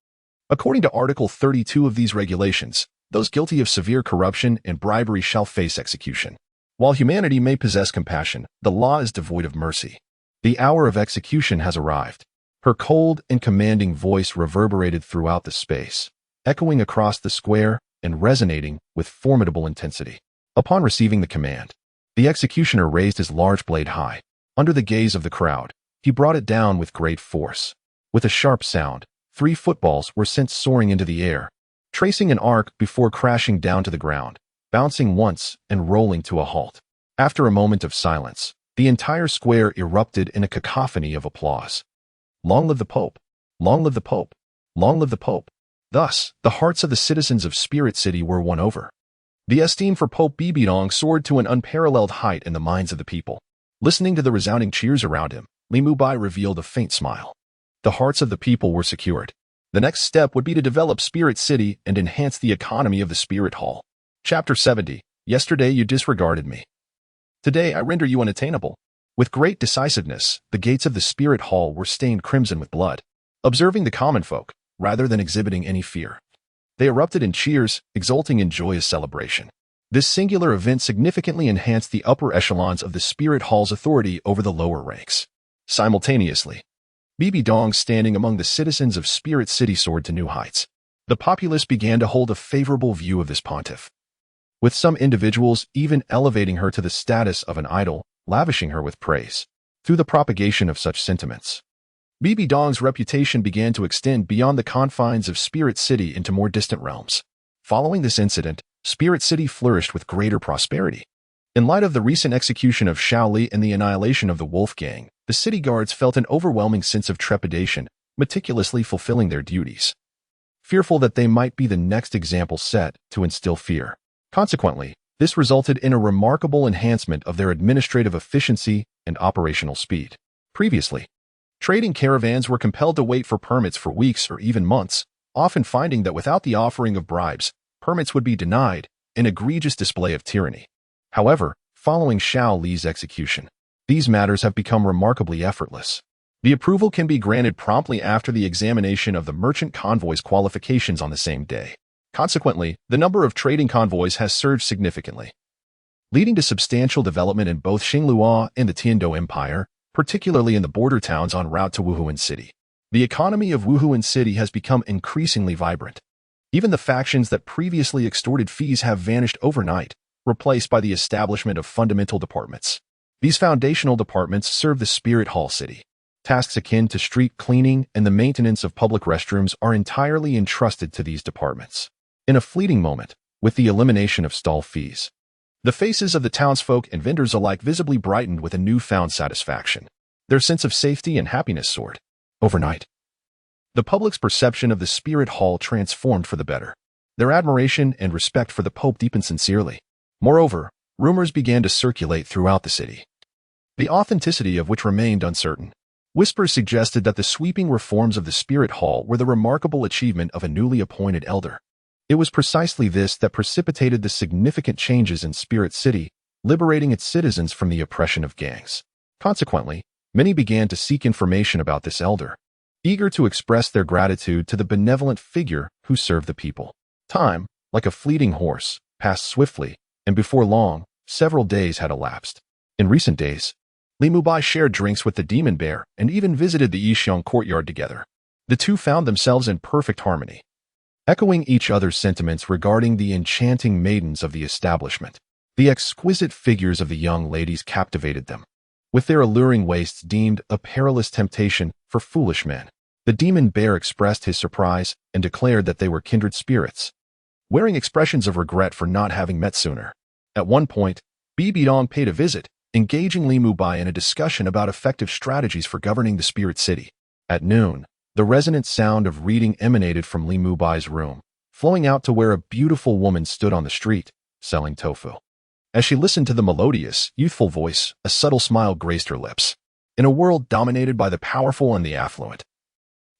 According to Article 32 of these regulations, those guilty of severe corruption and bribery shall face execution. While humanity may possess compassion, the law is devoid of mercy. The hour of execution has arrived." Her cold and commanding voice reverberated throughout the space, echoing across the square and resonating with formidable intensity. Upon receiving the command, the executioner raised his large blade high. Under the gaze of the crowd, he brought it down with great force. With a sharp sound, 3 footballs were sent soaring into the air, tracing an arc before crashing down to the ground, bouncing once and rolling to a halt. After a moment of silence, the entire square erupted in a cacophony of applause. "Long live the Pope! Long live the Pope! Long live the Pope!" Thus, the hearts of the citizens of Spirit City were won over. The esteem for Pope Bibi Dong soared to an unparalleled height in the minds of the people. Listening to the resounding cheers around him, Li Mubai revealed a faint smile. The hearts of the people were secured. The next step would be to develop Spirit City and enhance the economy of the Spirit Hall. Chapter 70. Yesterday you disregarded me. Today I render you unattainable. With great decisiveness, the gates of the Spirit Hall were stained crimson with blood. Observing the common folk, rather than exhibiting any fear, they erupted in cheers, exulting in joyous celebration. This singular event significantly enhanced the upper echelons of the Spirit Hall's authority over the lower ranks. Simultaneously, Bibi Dong standing among the citizens of Spirit City soared to new heights. The populace began to hold a favorable view of this pontiff, with some individuals even elevating her to the status of an idol, lavishing her with praise. Through the propagation of such sentiments, Bibi Dong's reputation began to extend beyond the confines of Spirit City into more distant realms. Following this incident, Spirit City flourished with greater prosperity. In light of the recent execution of Xiao Li and the annihilation of the Wolf Gang, the city guards felt an overwhelming sense of trepidation, meticulously fulfilling their duties, fearful that they might be the next example set to instill fear. Consequently, this resulted in a remarkable enhancement of their administrative efficiency and operational speed. Previously, trading caravans were compelled to wait for permits for weeks or even months, often finding that without the offering of bribes, permits would be denied, an egregious display of tyranny. However, following Xiao Li's execution, these matters have become remarkably effortless. The approval can be granted promptly after the examination of the merchant convoy's qualifications on the same day. Consequently, the number of trading convoys has surged significantly, leading to substantial development in both Xinglua and the Tiando Empire, particularly in the border towns en route to Wuhuan City. The economy of Wuhuan City has become increasingly vibrant. Even the factions that previously extorted fees have vanished overnight, replaced by the establishment of fundamental departments. These foundational departments serve the spirit hall city. Tasks akin to street cleaning and the maintenance of public restrooms are entirely entrusted to these departments. In a fleeting moment, with the elimination of stall fees, the faces of the townsfolk and vendors alike visibly brightened with a newfound satisfaction. Their sense of safety and happiness soared. Overnight, the public's perception of the spirit hall transformed for the better. Their admiration and respect for the Pope deepened sincerely. Moreover, rumors began to circulate throughout the city, the authenticity of which remained uncertain. Whispers suggested that the sweeping reforms of the spirit hall were the remarkable achievement of a newly appointed elder. It was precisely this that precipitated the significant changes in Spirit City, liberating its citizens from the oppression of gangs. Consequently, many began to seek information about this elder, eager to express their gratitude to the benevolent figure who served the people. Time, like a fleeting horse, passed swiftly, and before long, several days had elapsed. In recent days, Li Mubai shared drinks with the demon bear and even visited the Yixiong courtyard together. The two found themselves in perfect harmony, echoing each other's sentiments regarding the enchanting maidens of the establishment. The exquisite figures of the young ladies captivated them, with their alluring waists deemed a perilous temptation for foolish men. The demon bear expressed his surprise and declared that they were kindred spirits, wearing expressions of regret for not having met sooner. At one point, Bibi Dong paid a visit, engaging Li Mubai in a discussion about effective strategies for governing the spirit city. At noon, the resonant sound of reading emanated from Li Mubai's room, flowing out to where a beautiful woman stood on the street, selling tofu. As she listened to the melodious, youthful voice, a subtle smile graced her lips. In a world dominated by the powerful and the affluent,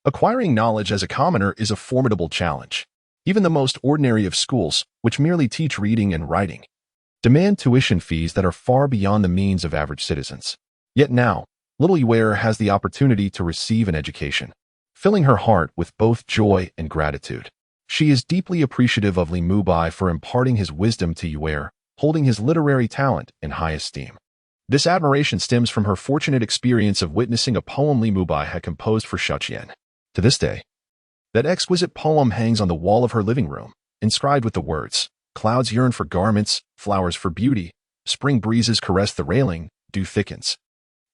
acquiring knowledge as a commoner is a formidable challenge. Even the most ordinary of schools, which merely teach reading and writing, demand tuition fees that are far beyond the means of average citizens. Yet now, little Yuer has the opportunity to receive an education, filling her heart with both joy and gratitude. She is deeply appreciative of Li Mubai for imparting his wisdom to Yuer, holding his literary talent in high esteem. This admiration stems from her fortunate experience of witnessing a poem Li Mubai had composed for Xiaoqian. To this day, that exquisite poem hangs on the wall of her living room, inscribed with the words, "Clouds yearn for garments, flowers for beauty, spring breezes caress the railing, dew thickens.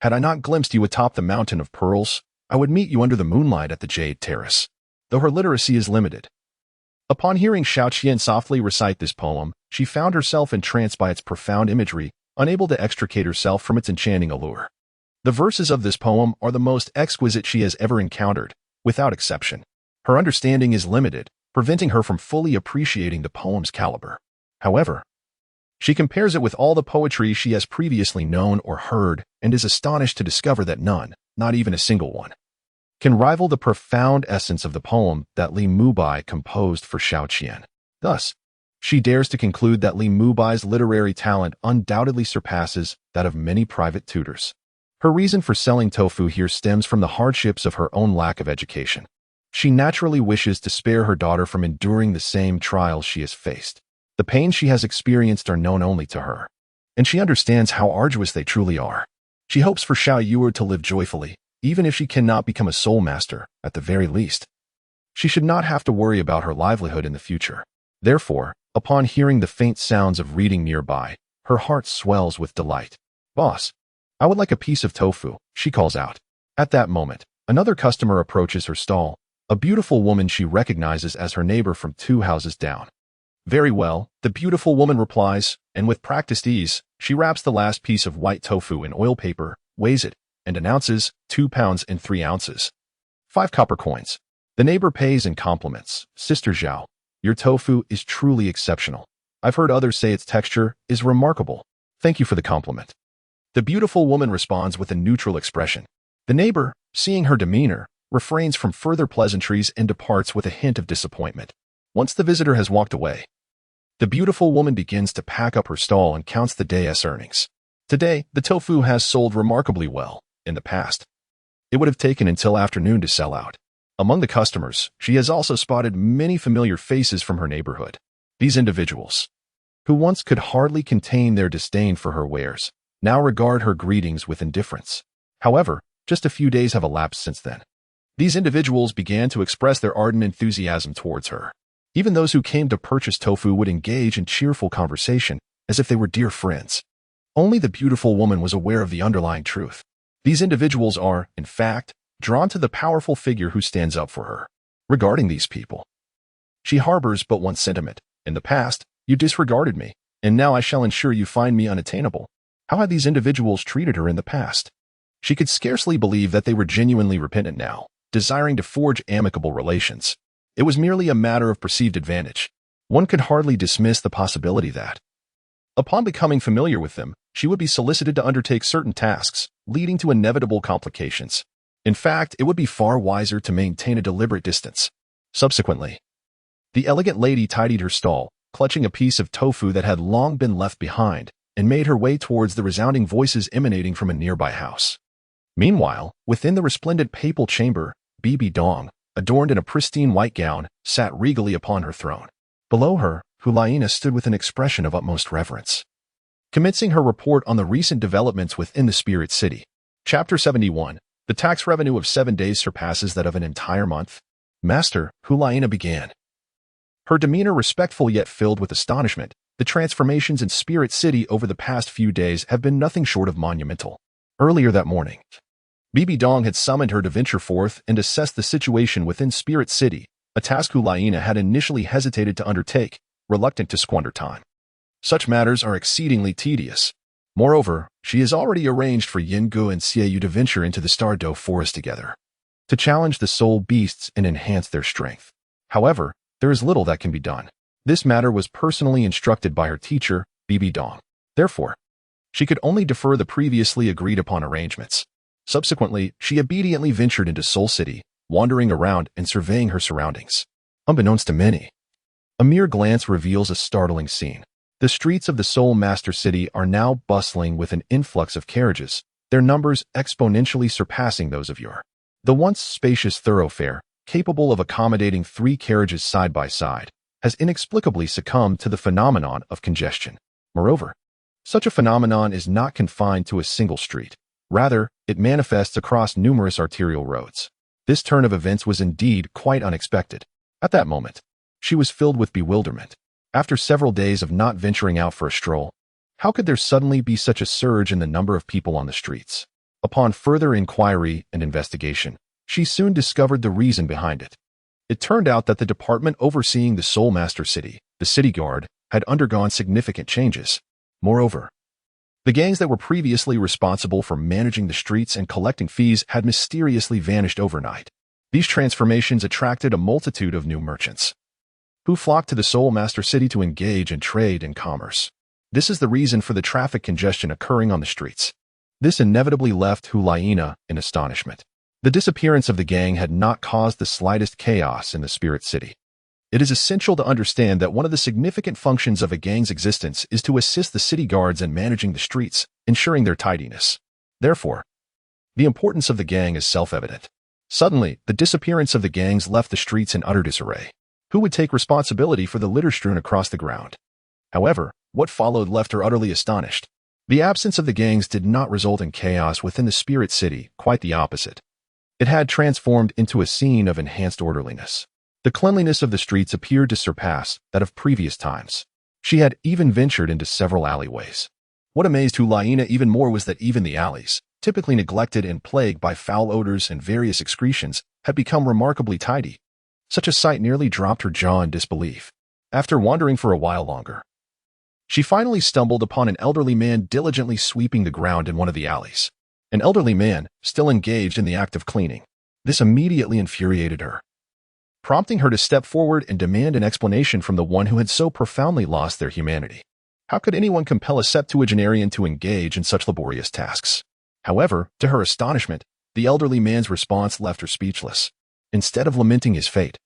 Had I not glimpsed you atop the mountain of pearls, I would meet you under the moonlight at the Jade Terrace." Though her literacy is limited, upon hearing Xiaoqian softly recite this poem, she found herself entranced by its profound imagery, unable to extricate herself from its enchanting allure. The verses of this poem are the most exquisite she has ever encountered, without exception. Her understanding is limited, preventing her from fully appreciating the poem's caliber. However, she compares it with all the poetry she has previously known or heard and is astonished to discover that none, not even a single one, can rival the profound essence of the poem that Li Mubai composed for Xiaoqian. Thus, she dares to conclude that Li Mubai's literary talent undoubtedly surpasses that of many private tutors. Her reason for selling tofu here stems from the hardships of her own lack of education. She naturally wishes to spare her daughter from enduring the same trials she has faced. The pains she has experienced are known only to her, and she understands how arduous they truly are. She hopes for Xiao Yuer to live joyfully, even if she cannot become a soul master, at the very least. She should not have to worry about her livelihood in the future. Therefore, upon hearing the faint sounds of reading nearby, her heart swells with delight. "Boss, I would like a piece of tofu," she calls out. At that moment, another customer approaches her stall, a beautiful woman she recognizes as her neighbor from 2 houses down. "Very well," the beautiful woman replies, and with practiced ease, she wraps the last piece of white tofu in oil paper, weighs it, and announces 2 pounds and 3 ounces. 5 copper coins. The neighbor pays and compliments. "Sister Zhao, your tofu is truly exceptional. I've heard others say its texture is remarkable. Thank you for the compliment." The beautiful woman responds with a neutral expression. The neighbor, seeing her demeanor, refrains from further pleasantries and departs with a hint of disappointment. Once the visitor has walked away, the beautiful woman begins to pack up her stall and counts the day's earnings. Today, the tofu has sold remarkably well. In the past, it would have taken until afternoon to sell out. Among the customers, she has also spotted many familiar faces from her neighborhood. These individuals, who once could hardly contain their disdain for her wares, now regard her greetings with indifference. However, just a few days have elapsed since then. These individuals began to express their ardent enthusiasm towards her. Even those who came to purchase tofu would engage in cheerful conversation, as if they were dear friends. Only the beautiful woman was aware of the underlying truth. These individuals are, in fact, drawn to the powerful figure who stands up for her. Regarding these people, she harbors but one sentiment. In the past, you disregarded me, and now I shall ensure you find me unattainable. How had these individuals treated her in the past? She could scarcely believe that they were genuinely repentant now, desiring to forge amicable relations. It was merely a matter of perceived advantage. One could hardly dismiss the possibility that, upon becoming familiar with them, she would be solicited to undertake certain tasks, leading to inevitable complications. In fact, it would be far wiser to maintain a deliberate distance. Subsequently, the elegant lady tidied her stall, clutching a piece of tofu that had long been left behind, and made her way towards the resounding voices emanating from a nearby house. Meanwhile, within the resplendent papal chamber, Bibi Dong, adorned in a pristine white gown, sat regally upon her throne. Below her, Hulaina stood with an expression of utmost reverence, commencing her report on the recent developments within the Spirit City. Chapter 71. The tax revenue of 7 days surpasses that of an entire month. Master, Hulaina began, her demeanor respectful yet filled with astonishment. The transformations in Spirit City over the past few days have been nothing short of monumental. Earlier that morning, Bibi Dong had summoned her to venture forth and assess the situation within Spirit City, a task Hulaina had initially hesitated to undertake, reluctant to squander time. Such matters are exceedingly tedious. Moreover, she has already arranged for Yingu and Xiaoyu to venture into the Stardow Forest together, to challenge the soul beasts and enhance their strength. However, there is little that can be done. This matter was personally instructed by her teacher, Bibi Dong. Therefore, she could only defer the previously agreed-upon arrangements. Subsequently, she obediently ventured into Soul City, wandering around and surveying her surroundings. Unbeknownst to many, a mere glance reveals a startling scene. The streets of the Soul Master City are now bustling with an influx of carriages, their numbers exponentially surpassing those of yore. The once spacious thoroughfare, capable of accommodating 3 carriages side by side, has inexplicably succumbed to the phenomenon of congestion. Moreover, such a phenomenon is not confined to a single street. Rather, it manifests across numerous arterial roads. This turn of events was indeed quite unexpected. At that moment, she was filled with bewilderment. After several days of not venturing out for a stroll, how could there suddenly be such a surge in the number of people on the streets? Upon further inquiry and investigation, she soon discovered the reason behind it. It turned out that the department overseeing the Soul Master City, the City Guard, had undergone significant changes. Moreover, the gangs that were previously responsible for managing the streets and collecting fees had mysteriously vanished overnight. These transformations attracted a multitude of new merchants, who flocked to the Soul Master City to engage in trade and commerce. This is the reason for the traffic congestion occurring on the streets. This inevitably left Hulaina in astonishment. The disappearance of the gang had not caused the slightest chaos in the Spirit City. It is essential to understand that one of the significant functions of a gang's existence is to assist the city guards in managing the streets, ensuring their tidiness. Therefore, the importance of the gang is self-evident. Suddenly, the disappearance of the gangs left the streets in utter disarray. Who would take responsibility for the litter strewn across the ground? However, what followed left her utterly astonished. The absence of the gangs did not result in chaos within the Spirit City, quite the opposite. It had transformed into a scene of enhanced orderliness. The cleanliness of the streets appeared to surpass that of previous times. She had even ventured into several alleyways. What amazed Hulaina even more was that even the alleys, typically neglected and plagued by foul odors and various excretions, had become remarkably tidy. Such a sight nearly dropped her jaw in disbelief. After wandering for a while longer, she finally stumbled upon an elderly man diligently sweeping the ground in one of the alleys. An elderly man, still engaged in the act of cleaning. This immediately infuriated her, prompting her to step forward and demand an explanation from the one who had so profoundly lost their humanity. How could anyone compel a septuagenarian to engage in such laborious tasks? However, to her astonishment, The elderly man's response left her speechless. Instead of lamenting his fate,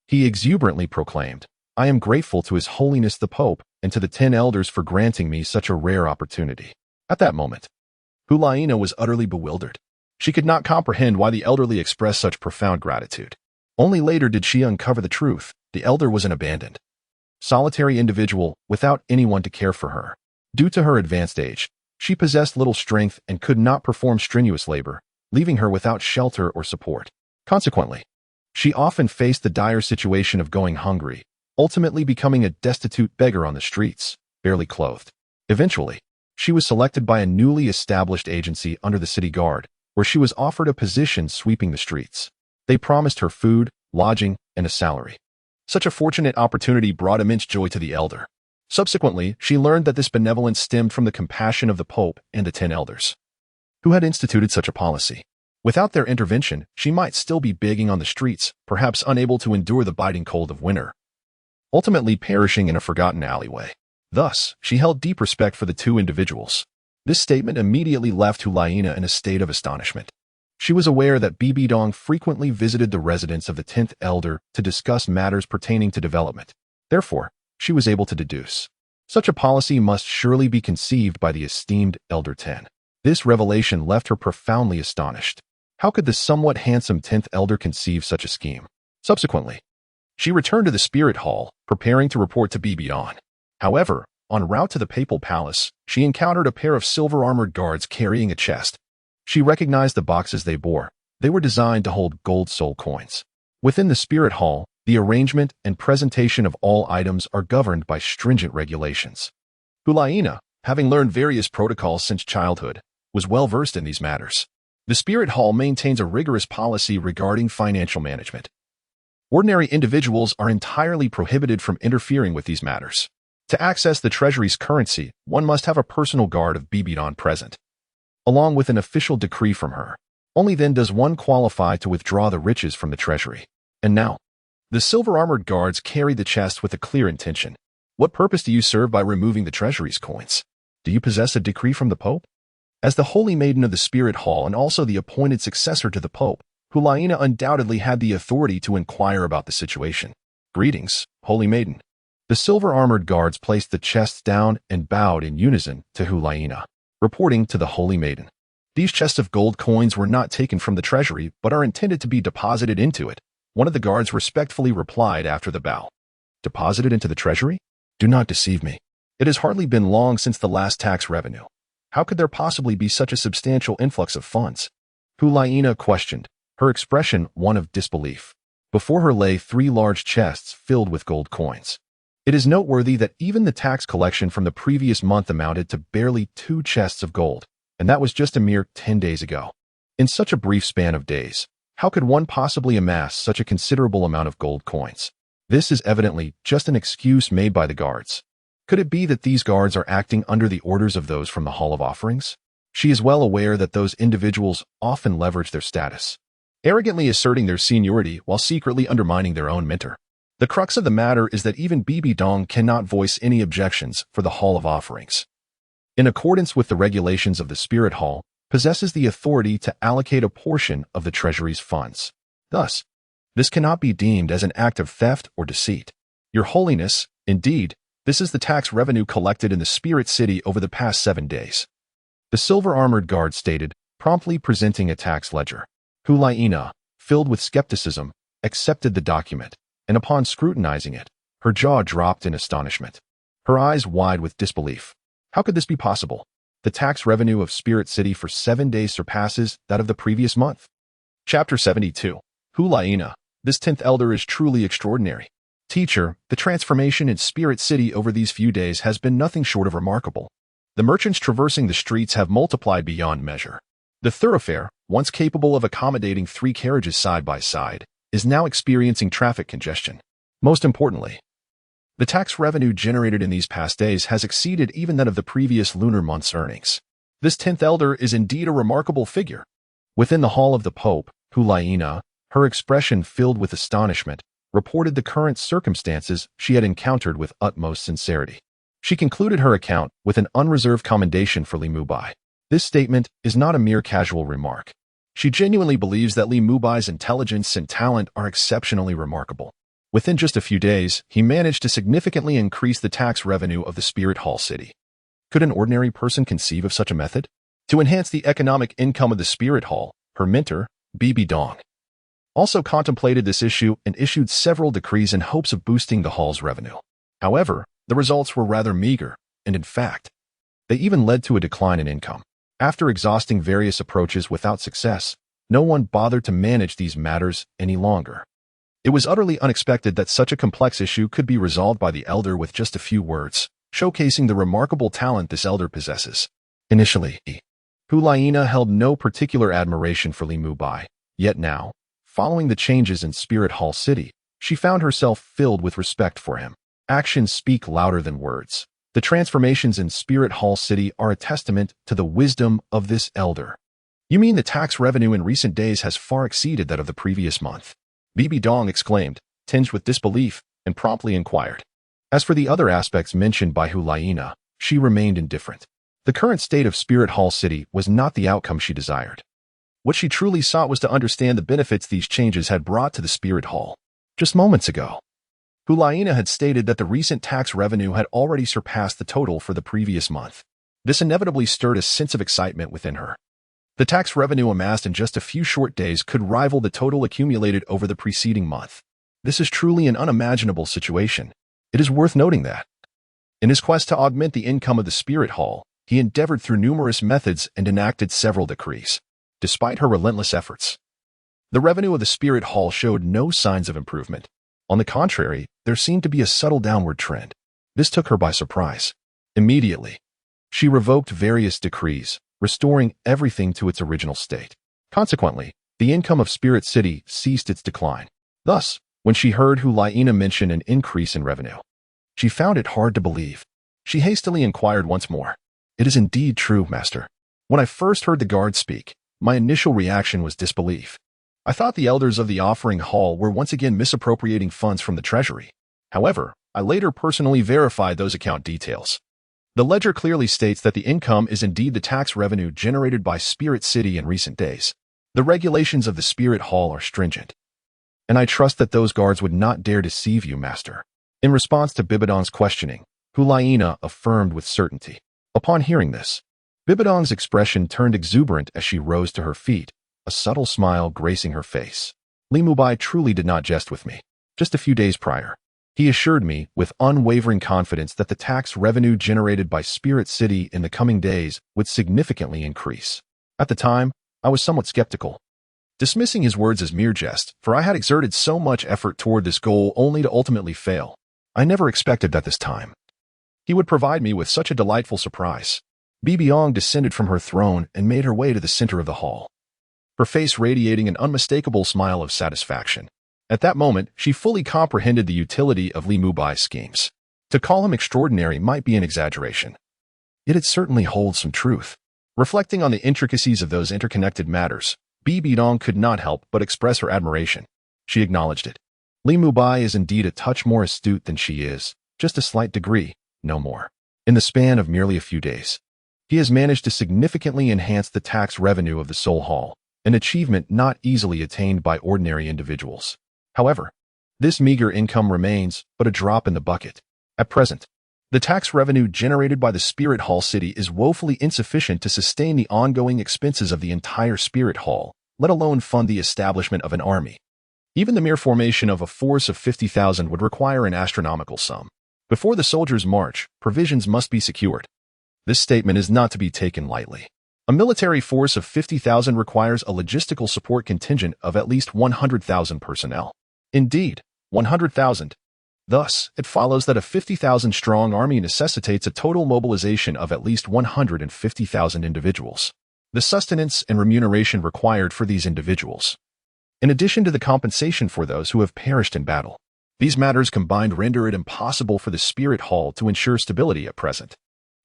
he exuberantly proclaimed, "I am grateful to His Holiness the Pope and to the 10 elders for granting me such a rare opportunity." At that moment, Hulaina was utterly bewildered. She could not comprehend why the elderly expressed such profound gratitude. Only later did she uncover the truth. The elder was an abandoned, solitary individual without anyone to care for her. Due to her advanced age, she possessed little strength and could not perform strenuous labor, leaving her without shelter or support. Consequently, she often faced the dire situation of going hungry, ultimately becoming a destitute beggar on the streets, barely clothed. Eventually, she was selected by a newly established agency under the city guard, where she was offered a position sweeping the streets. They promised her food, lodging, and a salary. Such a fortunate opportunity brought immense joy to the elder. Subsequently, she learned that this benevolence stemmed from the compassion of the Pope and the 10 elders, who had instituted such a policy. Without their intervention, she might still be begging on the streets, perhaps unable to endure the biting cold of winter, ultimately perishing in a forgotten alleyway. Thus, she held deep respect for the 2 individuals. This statement immediately left Hulaina in a state of astonishment. She was aware that Bibi Dong frequently visited the residence of the 10th elder to discuss matters pertaining to development. Therefore, she was able to deduce such a policy must surely be conceived by the esteemed Elder 10. This revelation left her profoundly astonished. How could the somewhat handsome 10th elder conceive such a scheme? Subsequently, she returned to the spirit hall, preparing to report to Bibi Dong. However, en route to the papal palace, she encountered a pair of silver-armored guards carrying a chest. She recognized the boxes they bore. They were designed to hold gold soul coins. Within the spirit hall, the arrangement and presentation of all items are governed by stringent regulations. Hulaina, having learned various protocols since childhood, was well versed in these matters. The spirit hall maintains a rigorous policy regarding financial management. Ordinary individuals are entirely prohibited from interfering with these matters. To access the treasury's currency, one must have a personal guard of Bibi Dong present, along with an official decree from her. Only then does one qualify to withdraw the riches from the treasury. And now, the silver-armored guards carry the chest with a clear intention. What purpose do you serve by removing the treasury's coins? Do you possess a decree from the Pope? As the Holy Maiden of the Spirit Hall and also the appointed successor to the Pope, Hulaina undoubtedly had the authority to inquire about the situation. Greetings, Holy Maiden. The silver-armored guards placed the chests down and bowed in unison to Hulaina, reporting to the Holy Maiden. These chests of gold coins were not taken from the treasury, but are intended to be deposited into it. One of the guards respectfully replied after the bow. Deposited into the treasury? Do not deceive me. It has hardly been long since the last tax revenue. How could there possibly be such a substantial influx of funds? Hulaina questioned, her expression one of disbelief. Before her lay 3 large chests filled with gold coins. It is noteworthy that even the tax collection from the previous month amounted to barely 2 chests of gold, and that was just a mere 10 days ago. In such a brief span of days, how could one possibly amass such a considerable amount of gold coins? This is evidently just an excuse made by the guards. Could it be that these guards are acting under the orders of those from the Hall of Offerings? She is well aware that those individuals often leverage their status, arrogantly asserting their seniority while secretly undermining their own mentor. The crux of the matter is that even Bibi Dong cannot voice any objections for the Hall of Offerings, in accordance with the regulations of the Spirit Hall, possesses the authority to allocate a portion of the treasury's funds. Thus, this cannot be deemed as an act of theft or deceit. Your Holiness, indeed, this is the tax revenue collected in the Spirit City over the past 7 days. The silver-armored guard stated, promptly presenting a tax ledger. Hulaina, filled with skepticism, accepted the document, and upon scrutinizing it, her jaw dropped in astonishment, her eyes wide with disbelief. How could this be possible? The tax revenue of Spirit City for 7 days surpasses that of the previous month. Chapter 72. Hulaina, this 10th elder is truly extraordinary. Teacher, the transformation in Spirit City over these few days has been nothing short of remarkable. The merchants traversing the streets have multiplied beyond measure. The thoroughfare, once capable of accommodating 3 carriages side by side, is now experiencing traffic congestion. Most importantly, the tax revenue generated in these past days has exceeded even that of the previous lunar month's earnings. This 10th elder is indeed a remarkable figure. Within the hall of the Pope, Hulaina, her expression filled with astonishment, reported the current circumstances she had encountered with utmost sincerity. She concluded her account with an unreserved commendation for Li Mubai. This statement is not a mere casual remark. She genuinely believes that Li Mubai's intelligence and talent are exceptionally remarkable. Within just a few days, he managed to significantly increase the tax revenue of the Spirit Hall city. Could an ordinary person conceive of such a method? To enhance the economic income of the Spirit Hall, her mentor, Bibi Dong, also contemplated this issue and issued several decrees in hopes of boosting the hall's revenue. However, the results were rather meager, and in fact, they even led to a decline in income. After exhausting various approaches without success, no one bothered to manage these matters any longer. It was utterly unexpected that such a complex issue could be resolved by the elder with just a few words, showcasing the remarkable talent this elder possesses. Initially, Hulaina held no particular admiration for Li Mubai, yet now, following the changes in Spirit Hall City, she found herself filled with respect for him. Actions speak louder than words. The transformations in Spirit Hall City are a testament to the wisdom of this elder. You mean the tax revenue in recent days has far exceeded that of the previous month? Bibi Dong exclaimed, tinged with disbelief, and promptly inquired. As for the other aspects mentioned by Hulaina, she remained indifferent. The current state of Spirit Hall City was not the outcome she desired. What she truly sought was to understand the benefits these changes had brought to the Spirit Hall. Just moments ago, Hulaina had stated that the recent tax revenue had already surpassed the total for the previous month. This inevitably stirred a sense of excitement within her. The tax revenue amassed in just a few short days could rival the total accumulated over the preceding month. This is truly an unimaginable situation. It is worth noting that, in his quest to augment the income of the Spirit Hall, he endeavored through numerous methods and enacted several decrees. Despite her relentless efforts, the revenue of the Spirit Hall showed no signs of improvement. On the contrary, there seemed to be a subtle downward trend. This took her by surprise. Immediately, she revoked various decrees, restoring everything to its original state. Consequently, the income of Spirit City ceased its decline. Thus, when she heard Hulaina mention an increase in revenue, she found it hard to believe. She hastily inquired once more. It is indeed true, Master. When I first heard the guard speak, my initial reaction was disbelief. I thought the elders of the offering hall were once again misappropriating funds from the treasury. However, I later personally verified those account details. The ledger clearly states that the income is indeed the tax revenue generated by Spirit City in recent days. The regulations of the Spirit Hall are stringent, and I trust that those guards would not dare deceive you, Master. In response to Bibi Dong's questioning, Hulaina affirmed with certainty. Upon hearing this, Bibi Dong's expression turned exuberant as she rose to her feet, a subtle smile gracing her face. Li Mubai truly did not jest with me. Just a few days prior, he assured me with unwavering confidence that the tax revenue generated by Spirit City in the coming days would significantly increase. At the time, I was somewhat skeptical, dismissing his words as mere jest, for I had exerted so much effort toward this goal only to ultimately fail. I never expected that this time he would provide me with such a delightful surprise. Bibi Dong descended from her throne and made her way to the center of the hall, her face radiating an unmistakable smile of satisfaction. At that moment, she fully comprehended the utility of Li Mubai's schemes. To call him extraordinary might be an exaggeration, yet it certainly holds some truth. Reflecting on the intricacies of those interconnected matters, Bibi Dong could not help but express her admiration. She acknowledged it. Li Mubai is indeed a touch more astute than she is, just a slight degree, no more. In the span of merely a few days, he has managed to significantly enhance the tax revenue of the Soul Hall, an achievement not easily attained by ordinary individuals. However, this meager income remains but a drop in the bucket. At present, the tax revenue generated by the Spirit Hall City is woefully insufficient to sustain the ongoing expenses of the entire Spirit Hall, let alone fund the establishment of an army. Even the mere formation of a force of 50,000 would require an astronomical sum. Before the soldiers march, provisions must be secured. This statement is not to be taken lightly. A military force of 50,000 requires a logistical support contingent of at least 100,000 personnel. Indeed, 100,000. Thus, it follows that a 50,000-strong army necessitates a total mobilization of at least 150,000 individuals. The sustenance and remuneration required for these individuals, in addition to the compensation for those who have perished in battle. These matters combined render it impossible for the Spirit Hall to ensure stability at present.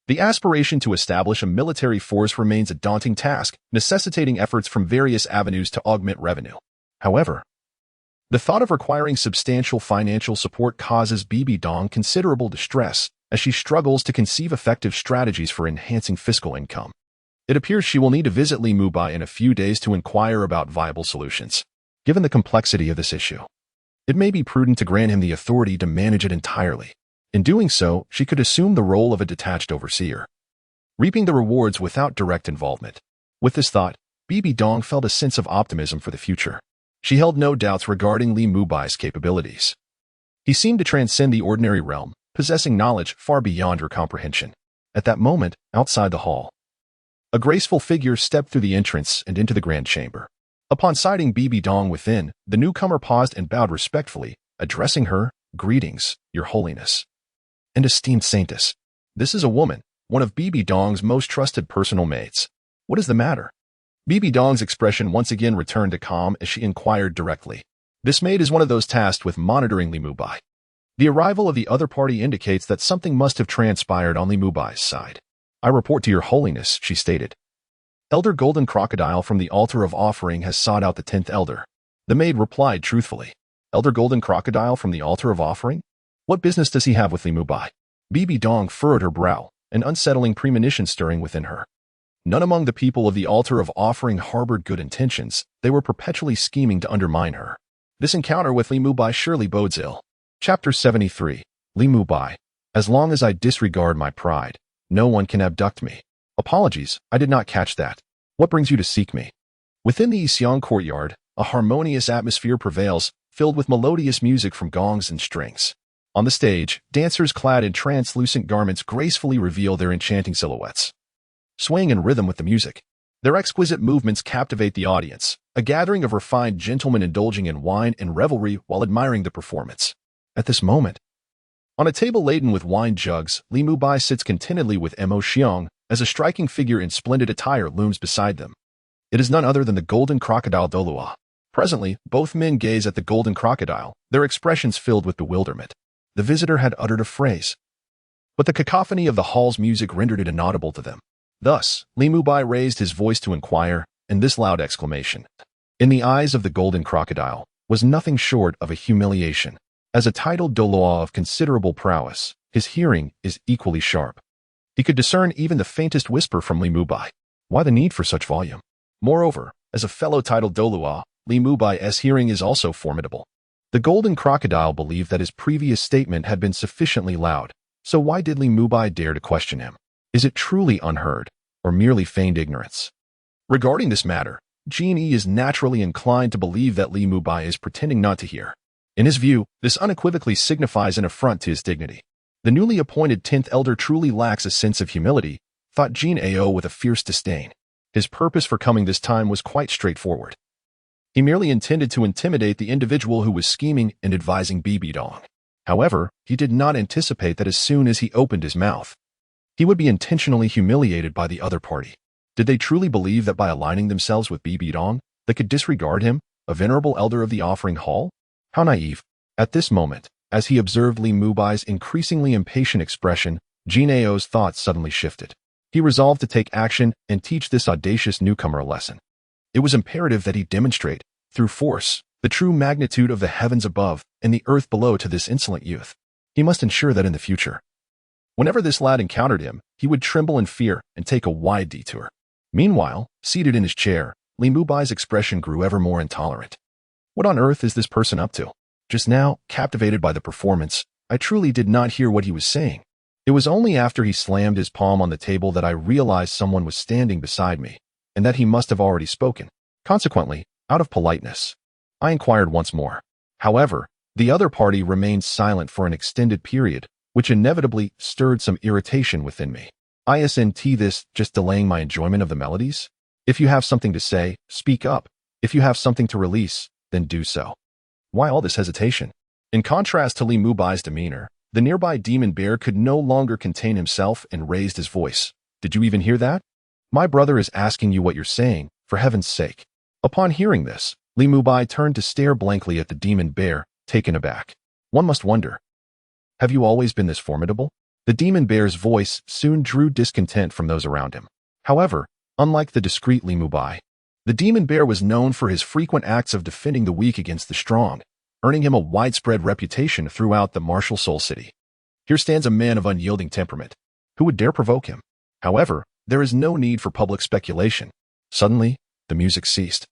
The aspiration to establish a military force remains a daunting task, necessitating efforts from various avenues to augment revenue. However, the thought of requiring substantial financial support causes Bibi Dong considerable distress as she struggles to conceive effective strategies for enhancing fiscal income. It appears she will need to visit Li Mubai in a few days to inquire about viable solutions. Given the complexity of this issue, it may be prudent to grant him the authority to manage it entirely. In doing so, she could assume the role of a detached overseer, reaping the rewards without direct involvement. With this thought, Bibi Dong felt a sense of optimism for the future. She held no doubts regarding Li Mubai's capabilities. He seemed to transcend the ordinary realm, possessing knowledge far beyond her comprehension. At that moment, outside the hall, a graceful figure stepped through the entrance and into the grand chamber. Upon sighting Bibi Dong within, the newcomer paused and bowed respectfully, addressing her, "Greetings, Your Holiness and esteemed saintess. This is a woman, one of Bibi Dong's most trusted personal maids. What is the matter?" Bibi Dong's expression once again returned to calm as she inquired directly. This maid is one of those tasked with monitoring Li Mubai. The arrival of the other party indicates that something must have transpired on Li Mubai's side. "I report to Your Holiness," she stated. "Elder Golden Crocodile from the altar of offering has sought out the 10th elder." The maid replied truthfully. "Elder Golden Crocodile from the altar of offering? What business does he have with Li Mubai?" Bibi Dong furrowed her brow, an unsettling premonition stirring within her. None among the people of the altar of offering harbored good intentions. They were perpetually scheming to undermine her. This encounter with Li Mubai surely bodes ill. Chapter 73. Li Mubai. As long as I disregard my pride, no one can abduct me. Apologies, I did not catch that. What brings you to seek me? Within the Xiang courtyard, a harmonious atmosphere prevails, filled with melodious music from gongs and strings. On the stage, dancers clad in translucent garments gracefully reveal their enchanting silhouettes, swaying in rhythm with the music. Their exquisite movements captivate the audience, a gathering of refined gentlemen indulging in wine and revelry while admiring the performance. At this moment, on a table laden with wine jugs, Li Mubai sits contentedly with Mo Xiang, as a striking figure in splendid attire looms beside them. It is none other than the Golden Crocodile Douluo. Presently, both men gaze at the Golden Crocodile, their expressions filled with bewilderment. The visitor had uttered a phrase, but the cacophony of the hall's music rendered it inaudible to them. Thus, Li Mubai raised his voice to inquire, and this loud exclamation, in the eyes of the Golden Crocodile, was nothing short of a humiliation. As a titled Douluo of considerable prowess, his hearing is equally sharp. He could discern even the faintest whisper from Li Mubai. Why the need for such volume? Moreover, as a fellow titled Douluo, Li Mubai's hearing is also formidable. The Golden Crocodile believed that his previous statement had been sufficiently loud, so why did Li Mubai dare to question him? Is it truly unheard, or merely feigned ignorance? Regarding this matter, Jin Yi is naturally inclined to believe that Li Mubai is pretending not to hear. In his view, this unequivocally signifies an affront to his dignity. The newly appointed 10th elder truly lacks a sense of humility, thought Jin Ao with a fierce disdain. His purpose for coming this time was quite straightforward. He merely intended to intimidate the individual who was scheming and advising Bibi Dong. However, he did not anticipate that as soon as he opened his mouth, he would be intentionally humiliated by the other party. Did they truly believe that by aligning themselves with Bibi Dong, they could disregard him, a venerable elder of the offering hall? How naive. At this moment, as he observed Li Mubai's increasingly impatient expression, Jin Ao's thoughts suddenly shifted. He resolved to take action and teach this audacious newcomer a lesson. It was imperative that he demonstrate, through force, the true magnitude of the heavens above and the earth below to this insolent youth. He must ensure that in the future, whenever this lad encountered him, he would tremble in fear and take a wide detour. Meanwhile, seated in his chair, Li Mubai's expression grew ever more intolerant. What on earth is this person up to? Just now, captivated by the performance, I truly did not hear what he was saying. It was only after he slammed his palm on the table that I realized someone was standing beside me, and that he must have already spoken. Consequently, out of politeness, I inquired once more. However, the other party remained silent for an extended period, which inevitably stirred some irritation within me. Isn't this just delaying my enjoyment of the melodies? If you have something to say, speak up. If you have something to release, then do so. Why all this hesitation? In contrast to Li Mubai's demeanor, the nearby demon bear could no longer contain himself and raised his voice. Did you even hear that? My brother is asking you what you're saying, for heaven's sake. Upon hearing this, Li Mubai turned to stare blankly at the demon bear, taken aback. One must wonder, have you always been this formidable? The demon bear's voice soon drew discontent from those around him. However, unlike the discreet Li Mubai, the demon bear was known for his frequent acts of defending the weak against the strong, earning him a widespread reputation throughout the martial Soul City. Here stands a man of unyielding temperament. Who would dare provoke him? However, there is no need for public speculation. Suddenly, the music ceased.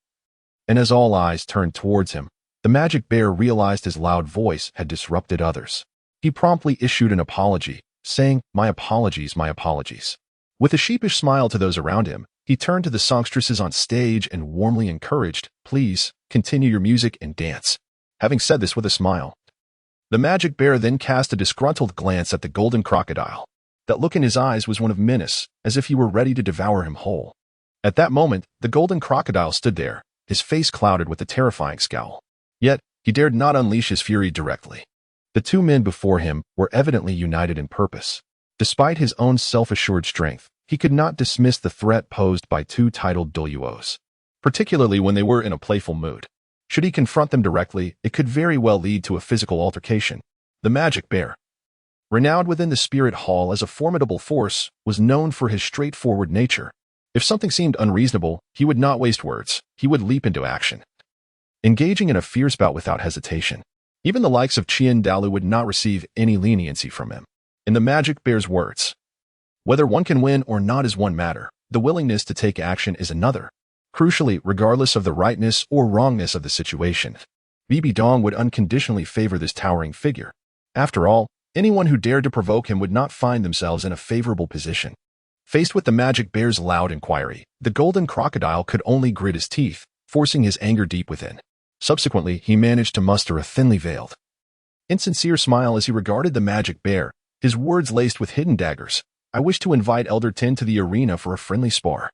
And as all eyes turned towards him, the magic bear realized his loud voice had disrupted others. He promptly issued an apology, saying, "My apologies, my apologies." With a sheepish smile to those around him, he turned to the songstresses on stage and warmly encouraged, "Please, continue your music and dance." Having said this with a smile, the magic bear then cast a disgruntled glance at the golden crocodile. That look in his eyes was one of menace, as if he were ready to devour him whole. At that moment, the golden crocodile stood there, his face clouded with a terrifying scowl. Yet, he dared not unleash his fury directly. The two men before him were evidently united in purpose. Despite his own self-assured strength, he could not dismiss the threat posed by two titled Douluos, particularly when they were in a playful mood. Should he confront them directly, it could very well lead to a physical altercation. The magic bear, renowned within the spirit hall as a formidable force, was known for his straightforward nature. If something seemed unreasonable, he would not waste words. He would leap into action, engaging in a fierce bout without hesitation. Even the likes of Qian Dalu would not receive any leniency from him. In the magic bear's words, "Whether one can win or not is one matter. The willingness to take action is another." Crucially, regardless of the rightness or wrongness of the situation, Bibi Dong would unconditionally favor this towering figure. After all, anyone who dared to provoke him would not find themselves in a favorable position. Faced with the magic bear's loud inquiry, the golden crocodile could only grit his teeth, forcing his anger deep within. Subsequently, he managed to muster a thinly veiled, insincere smile as he regarded the magic bear, his words laced with hidden daggers. "I wish to invite Elder Tin to the arena for a friendly spar.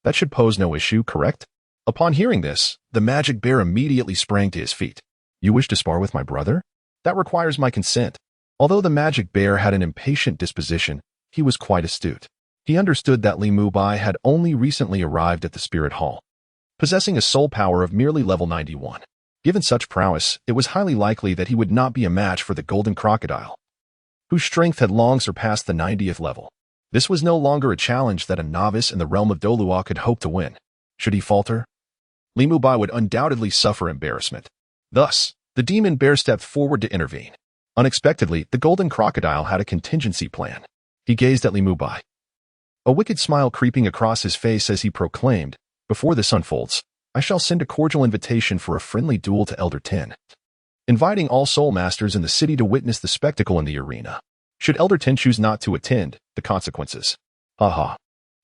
That should pose no issue, correct?" Upon hearing this, the magic bear immediately sprang to his feet. "You wish to spar with my brother? That requires my consent." Although the magic bear had an impatient disposition, he was quite astute. He understood that Li Mubai had only recently arrived at the spirit hall, possessing a soul power of merely level 91. Given such prowess, it was highly likely that he would not be a match for the golden crocodile, whose strength had long surpassed the 90th level. This was no longer a challenge that a novice in the realm of Douluo could hope to win. Should he falter, Li Mubai would undoubtedly suffer embarrassment. Thus, the demon bear stepped forward to intervene. Unexpectedly, the golden crocodile had a contingency plan. He gazed at Li Mubai, a wicked smile creeping across his face as he proclaimed, "Before this unfolds, I shall send a cordial invitation for a friendly duel to Elder Tin, inviting all soul masters in the city to witness the spectacle in the arena. Should Elder Tin choose not to attend, the consequences." Ha.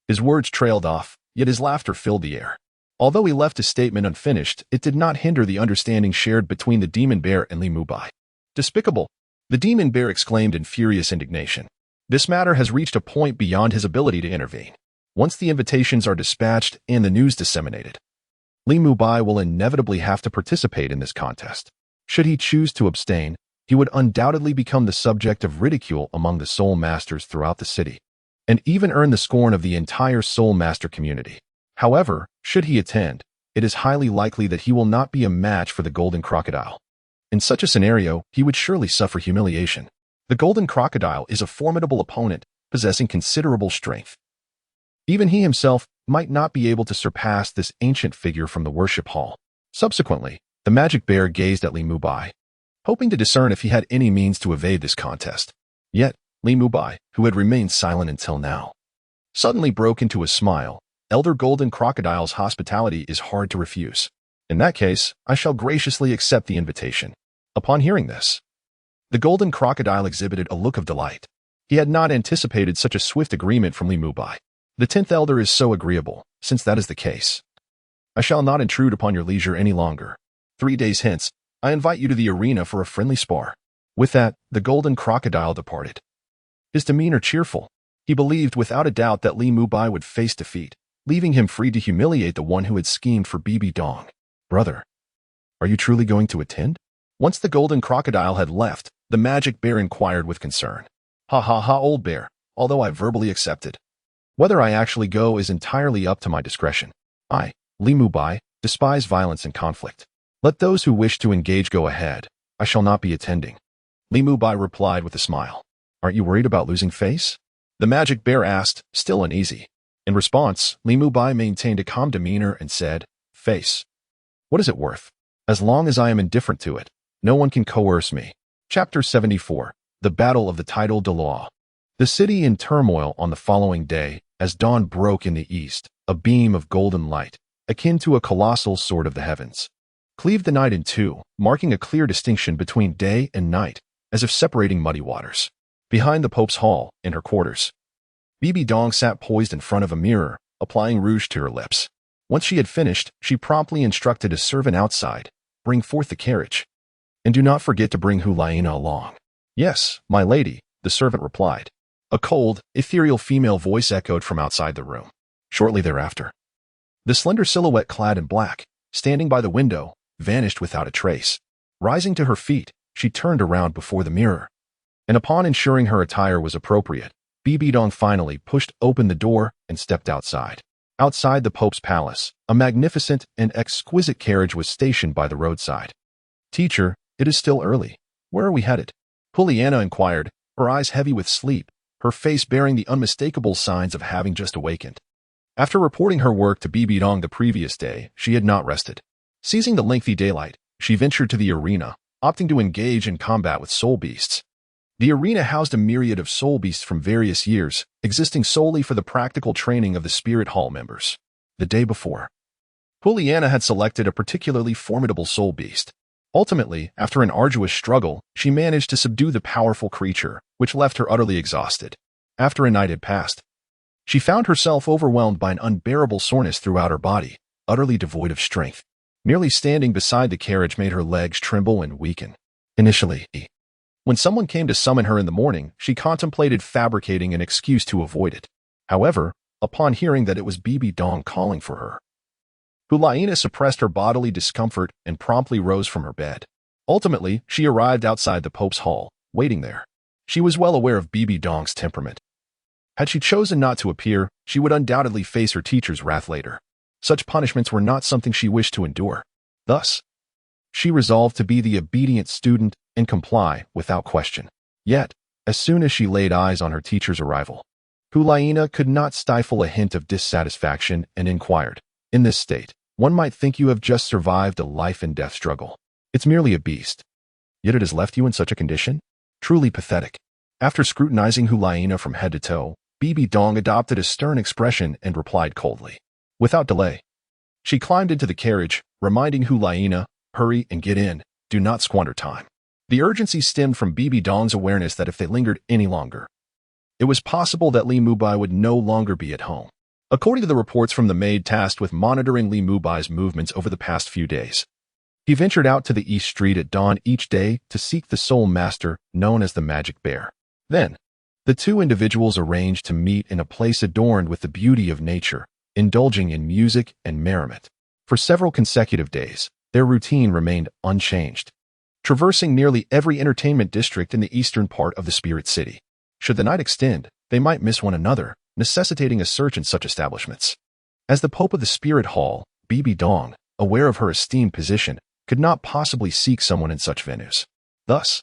His words trailed off, yet his laughter filled the air. Although he left his statement unfinished, it did not hinder the understanding shared between the demon bear and Li Mubai. "Despicable!" the demon bear exclaimed in furious indignation. "This matter has reached a point beyond his ability to intervene. Once the invitations are dispatched and the news disseminated, Li Mubai will inevitably have to participate in this contest. Should he choose to abstain, he would undoubtedly become the subject of ridicule among the soul masters throughout the city, and even earn the scorn of the entire soul master community. However, should he attend, it is highly likely that he will not be a match for the golden crocodile. In such a scenario, he would surely suffer humiliation. The golden crocodile is a formidable opponent, possessing considerable strength. Even he himself might not be able to surpass this ancient figure from the worship hall. Subsequently, the magic bear gazed at Li Mubai, hoping to discern if he had any means to evade this contest. Yet, Li Mubai, who had remained silent until now, suddenly broke into a smile. "Elder Golden Crocodile's hospitality is hard to refuse. In that case, I shall graciously accept the invitation." Upon hearing this, the Golden Crocodile exhibited a look of delight. He had not anticipated such a swift agreement from Li Mubai. "The 10th Elder is so agreeable. Since that is the case, I shall not intrude upon your leisure any longer. 3 days hence, I invite you to the arena for a friendly spar." With that, the Golden Crocodile departed, his demeanor cheerful. He believed without a doubt that Li Mubai would face defeat, leaving him free to humiliate the one who had schemed for Bibi Dong. "Brother, are you truly going to attend?" Once the golden crocodile had left, the magic bear inquired with concern. Ha, old bear, although I verbally accepted. Whether I actually go is entirely up to my discretion. I, Li Mubai, despise violence and conflict. Let those who wish to engage go ahead. I shall not be attending." Li Mubai replied with a smile. "Aren't you worried about losing face?" the magic bear asked, still uneasy. In response, Li Mubai maintained a calm demeanor and said, "Face. What is it worth? As long as I am indifferent to it, no one can coerce me." Chapter 74. The Battle of the Tidal Douluo. The city in turmoil on the following day, as dawn broke in the east, a beam of golden light, akin to a colossal sword of the heavens, cleaved the night in two, marking a clear distinction between day and night, as if separating muddy waters. Behind the Pope's hall, in her quarters, Bibi Dong sat poised in front of a mirror, applying rouge to her lips. Once she had finished, she promptly instructed a servant outside, "Bring forth the carriage. And do not forget to bring Hulaina along." "Yes, my lady," the servant replied. A cold, ethereal female voice echoed from outside the room. Shortly thereafter, the slender silhouette clad in black, standing by the window, vanished without a trace. Rising to her feet, she turned around before the mirror, and upon ensuring her attire was appropriate, Bibi Dong finally pushed open the door and stepped outside. Outside the Pope's palace, a magnificent and exquisite carriage was stationed by the roadside. "Teacher, it is still early. Where are we headed?" Juliana inquired, her eyes heavy with sleep, her face bearing the unmistakable signs of having just awakened. After reporting her work to Bibi Dong the previous day, she had not rested. Seizing the lengthy daylight, she ventured to the arena, opting to engage in combat with soul beasts. The arena housed a myriad of soul beasts from various years, existing solely for the practical training of the Spirit Hall members. The day before, Juliana had selected a particularly formidable soul beast. Ultimately, after an arduous struggle, she managed to subdue the powerful creature, which left her utterly exhausted. After a night had passed, she found herself overwhelmed by an unbearable soreness throughout her body, utterly devoid of strength. Merely standing beside the carriage made her legs tremble and weaken. Initially, when someone came to summon her in the morning, she contemplated fabricating an excuse to avoid it. However, upon hearing that it was Bibi Dong calling for her, Hulaina suppressed her bodily discomfort and promptly rose from her bed. Ultimately, she arrived outside the Pope's hall, waiting there. She was well aware of Bibi Dong's temperament. Had she chosen not to appear, she would undoubtedly face her teacher's wrath later. Such punishments were not something she wished to endure. Thus, she resolved to be the obedient student and comply without question. Yet, as soon as she laid eyes on her teacher's arrival, Hulaina could not stifle a hint of dissatisfaction and inquired, "In this state, one might think you have just survived a life-and-death struggle. It's merely a beast. Yet it has left you in such a condition? Truly pathetic." After scrutinizing Hulaina from head to toe, Bibi Dong adopted a stern expression and replied coldly. Without delay, she climbed into the carriage, reminding Hulaina, "Hurry and get in. Do not squander time." The urgency stemmed from Bibi Dong's awareness that if they lingered any longer, it was possible that Li Mubai would no longer be at home. According to the reports from the maid tasked with monitoring Li Mubai's movements over the past few days, he ventured out to the East Street at dawn each day to seek the soul master known as the Magic Bear. Then, the two individuals arranged to meet in a place adorned with the beauty of nature, indulging in music and merriment. For several consecutive days, their routine remained unchanged, traversing nearly every entertainment district in the eastern part of the Spirit City. Should the night extend, they might miss one another, necessitating a search in such establishments. As the Pope of the Spirit Hall, Bibi Dong, aware of her esteemed position, could not possibly seek someone in such venues. Thus,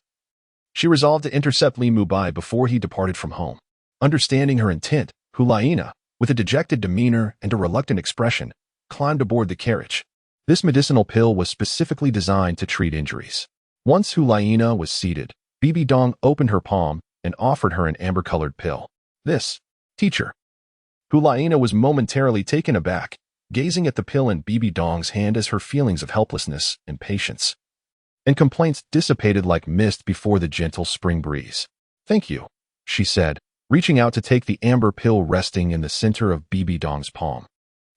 she resolved to intercept Li Mubai before he departed from home. Understanding her intent, Hulaina, with a dejected demeanor and a reluctant expression, climbed aboard the carriage. This medicinal pill was specifically designed to treat injuries. Once Hulaina was seated, Bibi Dong opened her palm and offered her an amber-colored pill. "This, teacher." Hulaina was momentarily taken aback, gazing at the pill in Bibi Dong's hand as her feelings of helplessness, impatience, and complaints dissipated like mist before the gentle spring breeze. "Thank you," she said, reaching out to take the amber pill resting in the center of Bibi Dong's palm,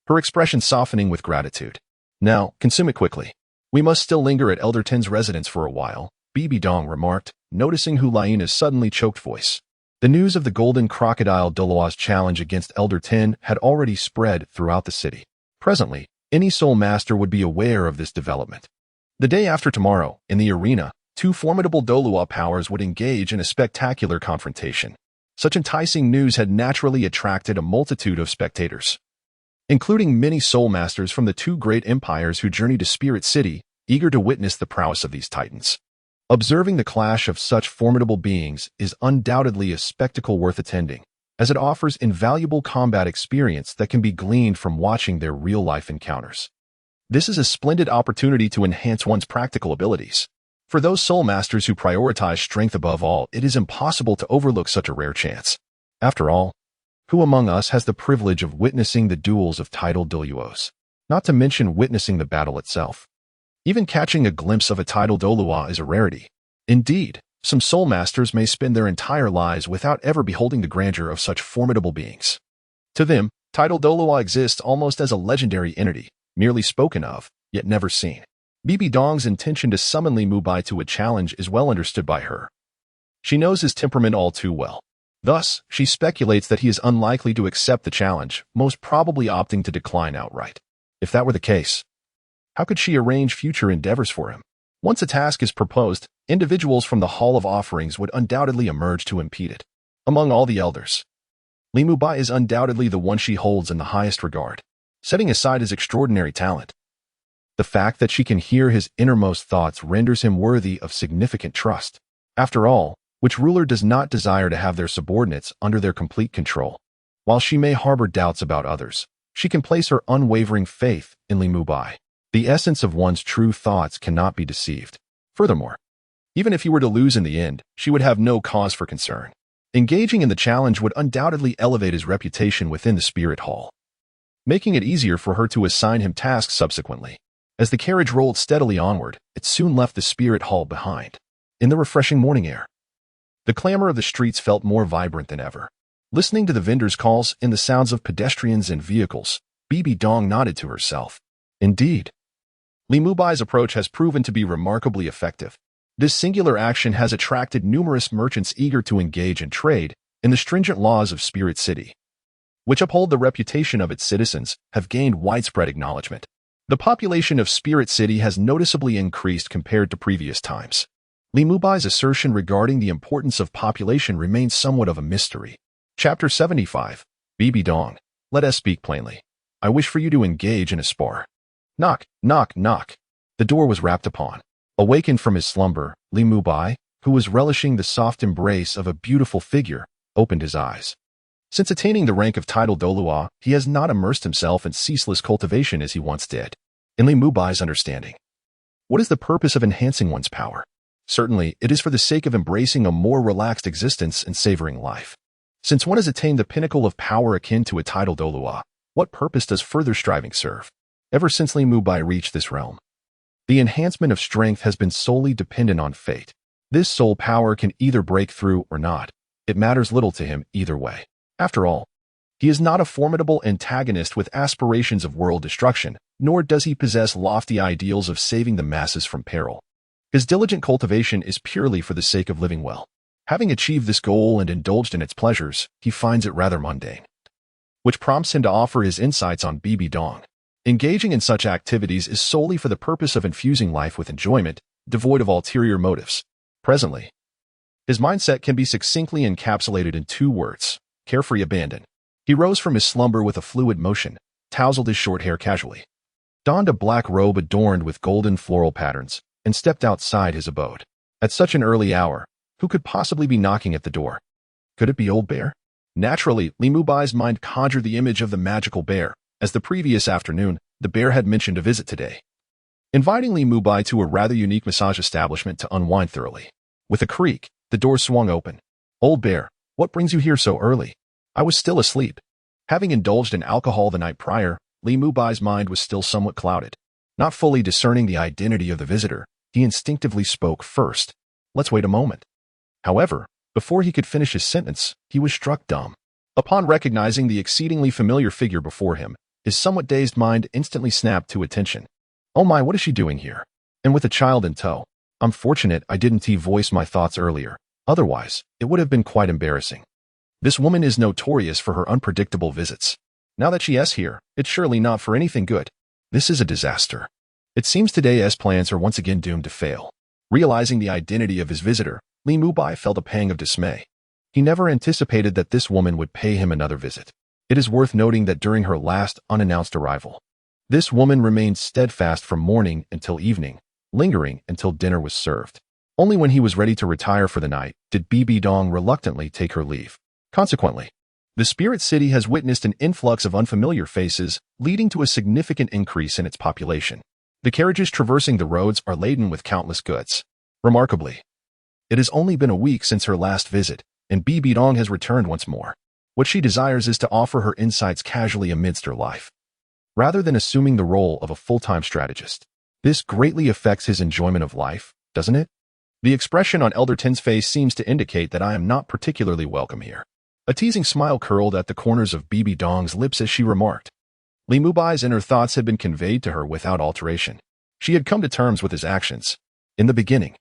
her expression softening with gratitude. "Now, consume it quickly. We must still linger at Elder Ten's residence for a while," Bibi Dong remarked, noticing Hulaina's suddenly choked voice. The news of the Golden Crocodile Douluo's challenge against Elder Ten had already spread throughout the city. Presently, any soul master would be aware of this development. The day after tomorrow, in the arena, two formidable Douluo powers would engage in a spectacular confrontation. Such enticing news had naturally attracted a multitude of spectators, including many soul masters from the two great empires who journeyed to Spirit City, eager to witness the prowess of these titans. Observing the clash of such formidable beings is undoubtedly a spectacle worth attending, as it offers invaluable combat experience that can be gleaned from watching their real-life encounters. This is a splendid opportunity to enhance one's practical abilities. For those soul masters who prioritize strength above all, it is impossible to overlook such a rare chance. After all, who among us has the privilege of witnessing the duels of titled Douluos? Not to mention witnessing the battle itself. Even catching a glimpse of a titled Douluo is a rarity. Indeed, some soul masters may spend their entire lives without ever beholding the grandeur of such formidable beings. To them, titled Douluo exists almost as a legendary entity, merely spoken of, yet never seen. Bibi Dong's intention to summon Li Mubai to a challenge is well understood by her. She knows his temperament all too well. Thus, she speculates that he is unlikely to accept the challenge, most probably opting to decline outright. If that were the case, how could she arrange future endeavors for him? Once a task is proposed, individuals from the Hall of Offerings would undoubtedly emerge to impede it. Among all the elders, Li Mubai is undoubtedly the one she holds in the highest regard. Setting aside his extraordinary talent, the fact that she can hear his innermost thoughts renders him worthy of significant trust. After all, which ruler does not desire to have their subordinates under their complete control? While she may harbor doubts about others, she can place her unwavering faith in Li Mubai. The essence of one's true thoughts cannot be deceived. Furthermore, even if he were to lose in the end, she would have no cause for concern. Engaging in the challenge would undoubtedly elevate his reputation within the spirit hall, making it easier for her to assign him tasks subsequently. As the carriage rolled steadily onward, it soon left the spirit hall behind. In the refreshing morning air, the clamor of the streets felt more vibrant than ever. Listening to the vendors' calls and the sounds of pedestrians and vehicles, Bibi Dong nodded to herself. Indeed, Li Mubai's approach has proven to be remarkably effective. This singular action has attracted numerous merchants eager to engage in trade, and the stringent laws of Spirit City, which uphold the reputation of its citizens, have gained widespread acknowledgement. The population of Spirit City has noticeably increased compared to previous times. Li Mubai's assertion regarding the importance of population remains somewhat of a mystery. Chapter 75. Bibi Dong. Let us speak plainly. I wish for you to engage in a spar. Knock, knock, knock. The door was rapped upon. Awakened from his slumber, Li Mubai, who was relishing the soft embrace of a beautiful figure, opened his eyes. Since attaining the rank of titled Douluo, he has not immersed himself in ceaseless cultivation as he once did. In Li Mubai's understanding, what is the purpose of enhancing one's power? Certainly, it is for the sake of embracing a more relaxed existence and savoring life. Since one has attained the pinnacle of power akin to a titled Douluo, what purpose does further striving serve? Ever since Li Mubai reached this realm, the enhancement of strength has been solely dependent on fate. This soul power can either break through or not. It matters little to him either way. After all, he is not a formidable antagonist with aspirations of world destruction, nor does he possess lofty ideals of saving the masses from peril. His diligent cultivation is purely for the sake of living well. Having achieved this goal and indulged in its pleasures, he finds it rather mundane, which prompts him to offer his insights on Bibi Dong. Engaging in such activities is solely for the purpose of infusing life with enjoyment, devoid of ulterior motives. Presently, his mindset can be succinctly encapsulated in 2 words: carefree abandon. He rose from his slumber with a fluid motion, tousled his short hair casually, donned a black robe adorned with golden floral patterns, and stepped outside his abode. At such an early hour, who could possibly be knocking at the door? Could it be Old Bear? Naturally, Li Mubai's mind conjured the image of the magical bear. As the previous afternoon, the bear had mentioned a visit today, inviting Li Mubai to a rather unique massage establishment to unwind thoroughly. With a creak, the door swung open. Old Bear, what brings you here so early? I was still asleep. Having indulged in alcohol the night prior, Li Mubai's mind was still somewhat clouded. Not fully discerning the identity of the visitor, he instinctively spoke first. Let's wait a moment. However, before he could finish his sentence, he was struck dumb. Upon recognizing the exceedingly familiar figure before him, his somewhat dazed mind instantly snapped to attention. Oh my, what is she doing here? And with a child in tow. I'm fortunate I didn't voice my thoughts earlier. Otherwise, it would have been quite embarrassing. This woman is notorious for her unpredictable visits. Now that she is here, it's surely not for anything good. This is a disaster. It seems today's plans are once again doomed to fail. Realizing the identity of his visitor, Li Mubai felt a pang of dismay. He never anticipated that this woman would pay him another visit. It is worth noting that during her last unannounced arrival, this woman remained steadfast from morning until evening, lingering until dinner was served. Only when he was ready to retire for the night did Bibi Dong reluctantly take her leave. Consequently, the Spirit City has witnessed an influx of unfamiliar faces, leading to a significant increase in its population. The carriages traversing the roads are laden with countless goods. Remarkably, it has only been a week since her last visit, and Bibi Dong has returned once more. What she desires is to offer her insights casually amidst her life, rather than assuming the role of a full-time strategist. This greatly affects his enjoyment of life, doesn't it? The expression on Elder Tin's face seems to indicate that I am not particularly welcome here. A teasing smile curled at the corners of Bibi Dong's lips as she remarked. Li Mubai's inner thoughts had been conveyed to her without alteration. She had come to terms with his actions. In the beginning,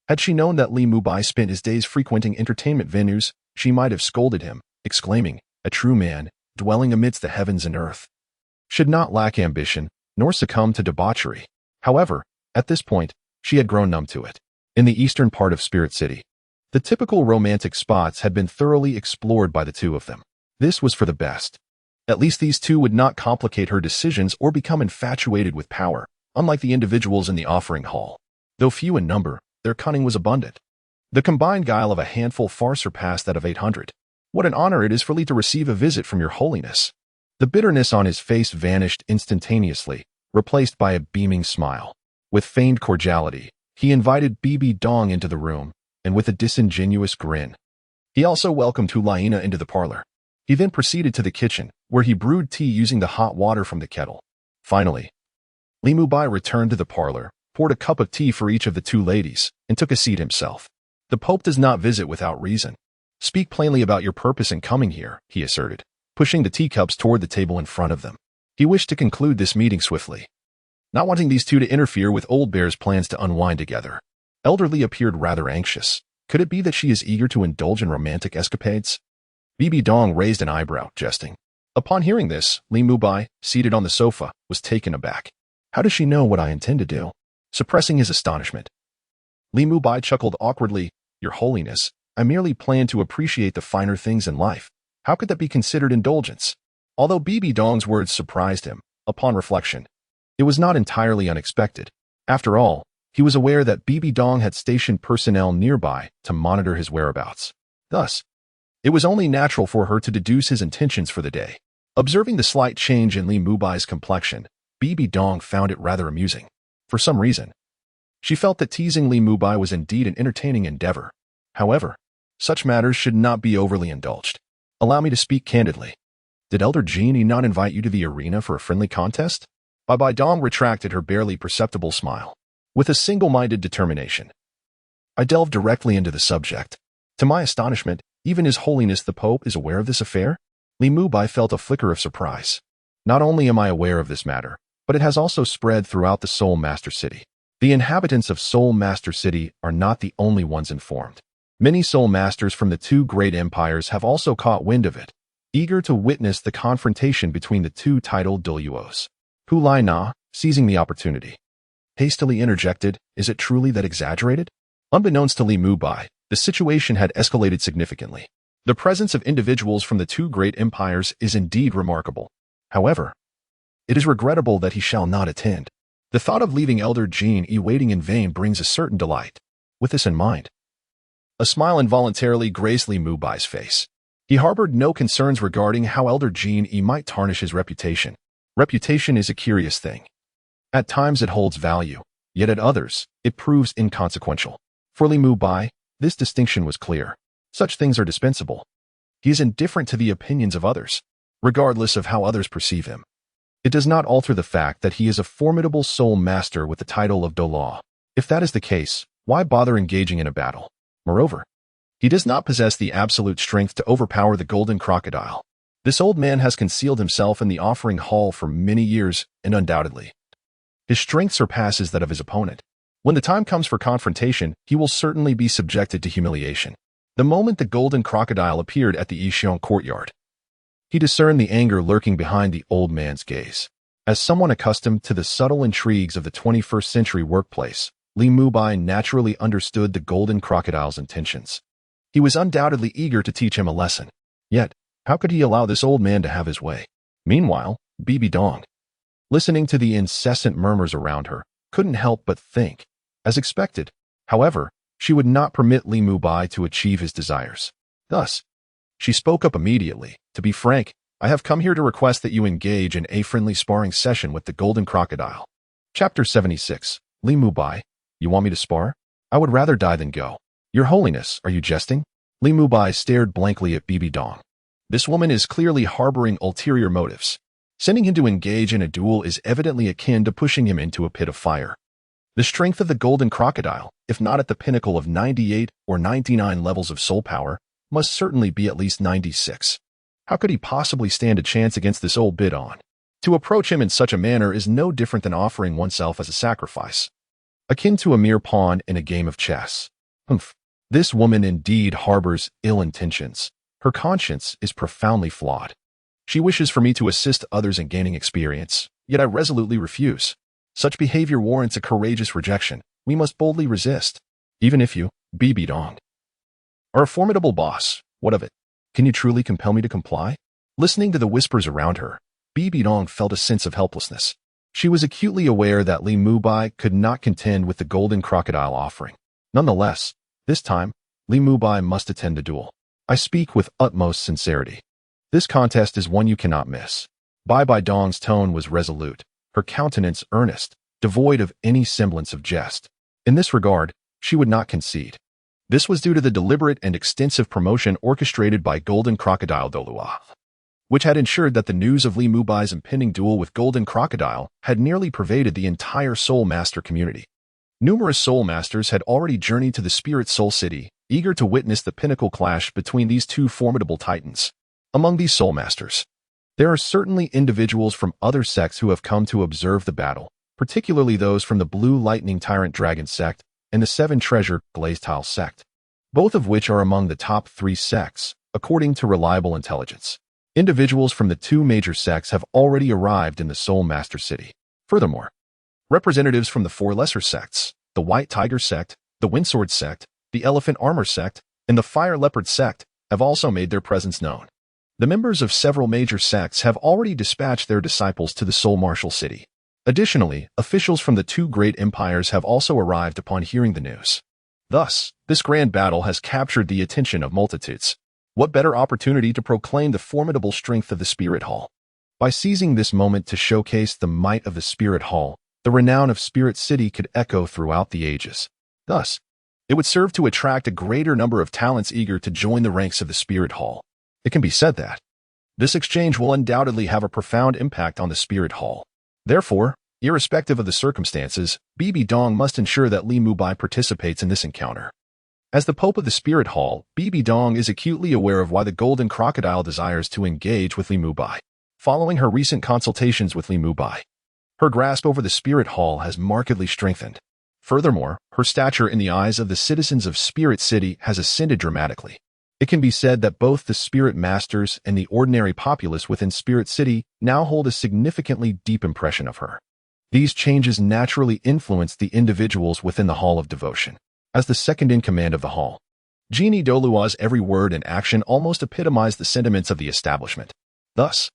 had she known that Li Mubai spent his days frequenting entertainment venues, she might have scolded him, exclaiming, "A true man, dwelling amidst the heavens and earth, should not lack ambition, nor succumb to debauchery." However, at this point, she had grown numb to it. In the eastern part of Spirit City, the typical romantic spots had been thoroughly explored by the two of them. This was for the best. At least these two would not complicate her decisions or become infatuated with power, unlike the individuals in the offering hall. Though few in number, their cunning was abundant. The combined guile of a handful far surpassed that of 800. What an honor it is for Li to receive a visit from your holiness. The bitterness on his face vanished instantaneously, replaced by a beaming smile. With feigned cordiality, he invited Bibi Dong into the room, and with a disingenuous grin, he also welcomed Hulaina into the parlor. He then proceeded to the kitchen, where he brewed tea using the hot water from the kettle. Finally, Li Mubai returned to the parlor, poured a cup of tea for each of the two ladies, and took a seat himself. The Pope does not visit without reason. Speak plainly about your purpose in coming here, he asserted, pushing the teacups toward the table in front of them. He wished to conclude this meeting swiftly, not wanting these two to interfere with Old Bear's plans to unwind together. Elder Li appeared rather anxious. Could it be that she is eager to indulge in romantic escapades? Bibi Dong raised an eyebrow, jesting. Upon hearing this, Li Mubai, seated on the sofa, was taken aback. How does she know what I intend to do? Suppressing his astonishment, Li Mubai chuckled awkwardly. Your Holiness, I merely plan to appreciate the finer things in life. How could that be considered indulgence? Although Bibi Dong's words surprised him, upon reflection, it was not entirely unexpected. After all, he was aware that Bibi Dong had stationed personnel nearby to monitor his whereabouts. Thus, it was only natural for her to deduce his intentions for the day. Observing the slight change in Li Mubai's complexion, Bibi Dong found it rather amusing. For some reason, she felt that teasing Li Mubai was indeed an entertaining endeavor. However, such matters should not be overly indulged. Allow me to speak candidly. Did Elder Genie not invite you to the arena for a friendly contest? Bibi Dong retracted her barely perceptible smile. With a single-minded determination, I delved directly into the subject. To my astonishment, even His Holiness the Pope is aware of this affair? Li Mubai felt a flicker of surprise. Not only am I aware of this matter, but it has also spread throughout the Soul Master City. The inhabitants of Soul Master City are not the only ones informed. Many Soul Masters from the two great empires have also caught wind of it, eager to witness the confrontation between the two titled Douluos. Hulaina, seizing the opportunity, hastily interjected, is it truly that exaggerated? Unbeknownst to Li Mubai, the situation had escalated significantly. The presence of individuals from the two great empires is indeed remarkable. However, it is regrettable that he shall not attend. The thought of leaving Elder Genie waiting in vain brings a certain delight. With this in mind, a smile involuntarily graced Li Mubai's face. He harbored no concerns regarding how Elder Genie might tarnish his reputation. Reputation is a curious thing. At times it holds value, yet at others, it proves inconsequential. For Li Mubai, this distinction was clear. Such things are dispensable. He is indifferent to the opinions of others, regardless of how others perceive him. It does not alter the fact that he is a formidable soul master with the title of Douluo. If that is the case, why bother engaging in a battle? Moreover, he does not possess the absolute strength to overpower the Golden Crocodile. This old man has concealed himself in the offering hall for many years, and undoubtedly, his strength surpasses that of his opponent. When the time comes for confrontation, he will certainly be subjected to humiliation. The moment the Golden Crocodile appeared at the Yixiong courtyard, he discerned the anger lurking behind the old man's gaze. As someone accustomed to the subtle intrigues of the 21st century workplace, Li Mubai naturally understood the Golden Crocodile's intentions. He was undoubtedly eager to teach him a lesson. Yet, how could he allow this old man to have his way? Meanwhile, Bibi Dong, listening to the incessant murmurs around her, couldn't help but think. As expected, however, she would not permit Li Mubai to achieve his desires. Thus, she spoke up immediately. To be frank, I have come here to request that you engage in a friendly sparring session with the Golden Crocodile. Chapter 76. Li Mubai, you want me to spar? I would rather die than go. Your Holiness, are you jesting? Li Mubai stared blankly at Bibi Dong. This woman is clearly harboring ulterior motives. Sending him to engage in a duel is evidently akin to pushing him into a pit of fire. The strength of the Golden Crocodile, if not at the pinnacle of 98 or 99 levels of soul power, must certainly be at least 96. How could he possibly stand a chance against this old bidon? To approach him in such a manner is no different than offering oneself as a sacrifice, akin to a mere pawn in a game of chess. Humph. This woman indeed harbors ill intentions. Her conscience is profoundly flawed. She wishes for me to assist others in gaining experience, yet I resolutely refuse. Such behavior warrants a courageous rejection. We must boldly resist. Even if you, Bibi Dong, are a formidable boss, what of it? Can you truly compel me to comply? Listening to the whispers around her, Bibi Dong felt a sense of helplessness. She was acutely aware that Li Mubai could not contend with the Golden Crocodile offering. Nonetheless, this time, Li Mubai must attend the duel. I speak with utmost sincerity. This contest is one you cannot miss. Bibi Dong's tone was resolute, her countenance earnest, devoid of any semblance of jest. In this regard, she would not concede. This was due to the deliberate and extensive promotion orchestrated by Golden Crocodile Douluo, which had ensured that the news of Li Mubai's impending duel with Golden Crocodile had nearly pervaded the entire Soul Master community. Numerous Soul Masters had already journeyed to the Spirit Soul City, eager to witness the pinnacle clash between these two formidable titans. Among these Soul Masters, there are certainly individuals from other sects who have come to observe the battle, particularly those from the Blue Lightning Tyrant Dragon sect and the Seven Treasure Glazed Tile sect, both of which are among the top 3 sects, according to reliable intelligence. Individuals from the 2 major sects have already arrived in the Soul Master City. Furthermore, representatives from the 4 lesser sects, the White Tiger sect, the Windsword sect, the Elephant Armor sect, and the Fire Leopard sect have also made their presence known. The members of several major sects have already dispatched their disciples to the Soul Martial City. Additionally, officials from the 2 great empires have also arrived upon hearing the news. Thus, this grand battle has captured the attention of multitudes. What better opportunity to proclaim the formidable strength of the Spirit Hall? By seizing this moment to showcase the might of the Spirit Hall, the renown of Spirit City could echo throughout the ages. Thus, it would serve to attract a greater number of talents eager to join the ranks of the Spirit Hall. It can be said that this exchange will undoubtedly have a profound impact on the Spirit Hall. Therefore, irrespective of the circumstances, Bibi Dong must ensure that Li Mubai participates in this encounter. As the Pope of the Spirit Hall, Bibi Dong is acutely aware of why the Golden Crocodile desires to engage with Li Mubai. Following her recent consultations with Li Mubai, her grasp over the Spirit Hall has markedly strengthened. Furthermore, her stature in the eyes of the citizens of Spirit City has ascended dramatically. It can be said that both the Spirit Masters and the ordinary populace within Spirit City now hold a significantly deep impression of her. These changes naturally influence the individuals within the Hall of Devotion. As the second-in-command of the Hall, Genie Douluo's every word and action almost epitomize the sentiments of the establishment. Thus,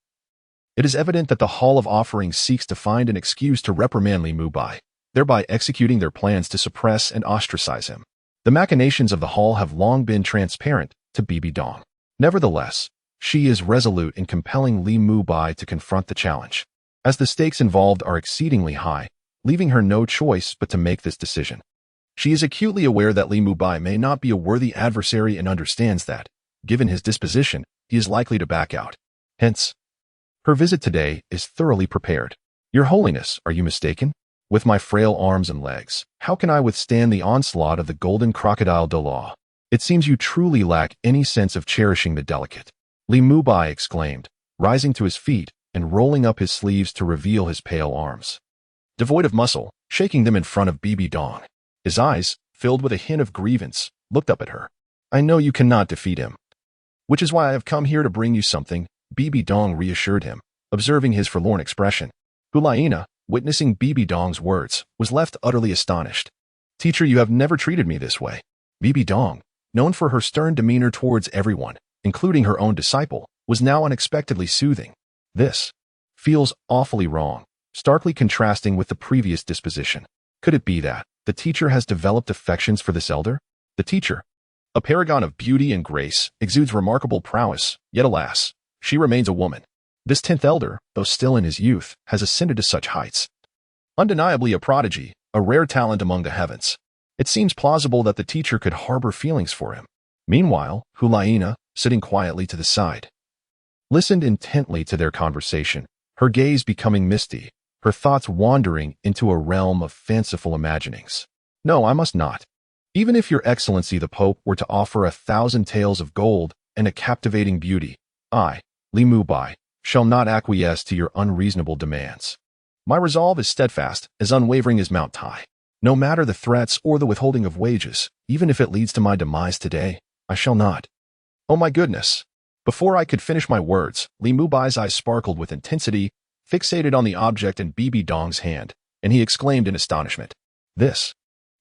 it is evident that the Hall of Offerings seeks to find an excuse to reprimand Li Mubai, thereby executing their plans to suppress and ostracize him. The machinations of the Hall have long been transparent to Bibi Dong. Nevertheless, she is resolute in compelling Li Mubai to confront the challenge, as the stakes involved are exceedingly high, leaving her no choice but to make this decision. She is acutely aware that Li Mubai may not be a worthy adversary and understands that, given his disposition, he is likely to back out. Hence, her visit today is thoroughly prepared. Your Holiness, are you mistaken? With my frail arms and legs, how can I withstand the onslaught of the Golden Crocodile Douluo? It seems you truly lack any sense of cherishing the delicate. Li Mubai exclaimed, rising to his feet and rolling up his sleeves to reveal his pale arms, devoid of muscle, shaking them in front of Bibi Dong. His eyes, filled with a hint of grievance, looked up at her. I know you cannot defeat him, which is why I have come here to bring you something, Bibi Dong reassured him, observing his forlorn expression. Hulaina, witnessing Bibi Dong's words, was left utterly astonished. Teacher, you have never treated me this way. Bibi Dong, known for her stern demeanor towards everyone, including her own disciple, was now unexpectedly soothing. This feels awfully wrong, starkly contrasting with the previous disposition. Could it be that the teacher has developed affections for this elder? The teacher, a paragon of beauty and grace, exudes remarkable prowess, yet alas, she remains a woman. This 10th elder, though still in his youth, has ascended to such heights. Undeniably a prodigy, a rare talent among the heavens. It seems plausible that the teacher could harbor feelings for him. Meanwhile, Hulaina, sitting quietly to the side, listened intently to their conversation, her gaze becoming misty, her thoughts wandering into a realm of fanciful imaginings. No, I must not. Even if your excellency the Pope were to offer 1,000 taels of gold and a captivating beauty, I, Li Mubai, shall not acquiesce to your unreasonable demands. My resolve is steadfast, as unwavering as Mount Tai. No matter the threats or the withholding of wages, even if it leads to my demise today, I shall not. Oh my goodness! Before I could finish my words, Li Mubai's eyes sparkled with intensity, fixated on the object in Bibi Dong's hand, and he exclaimed in astonishment. This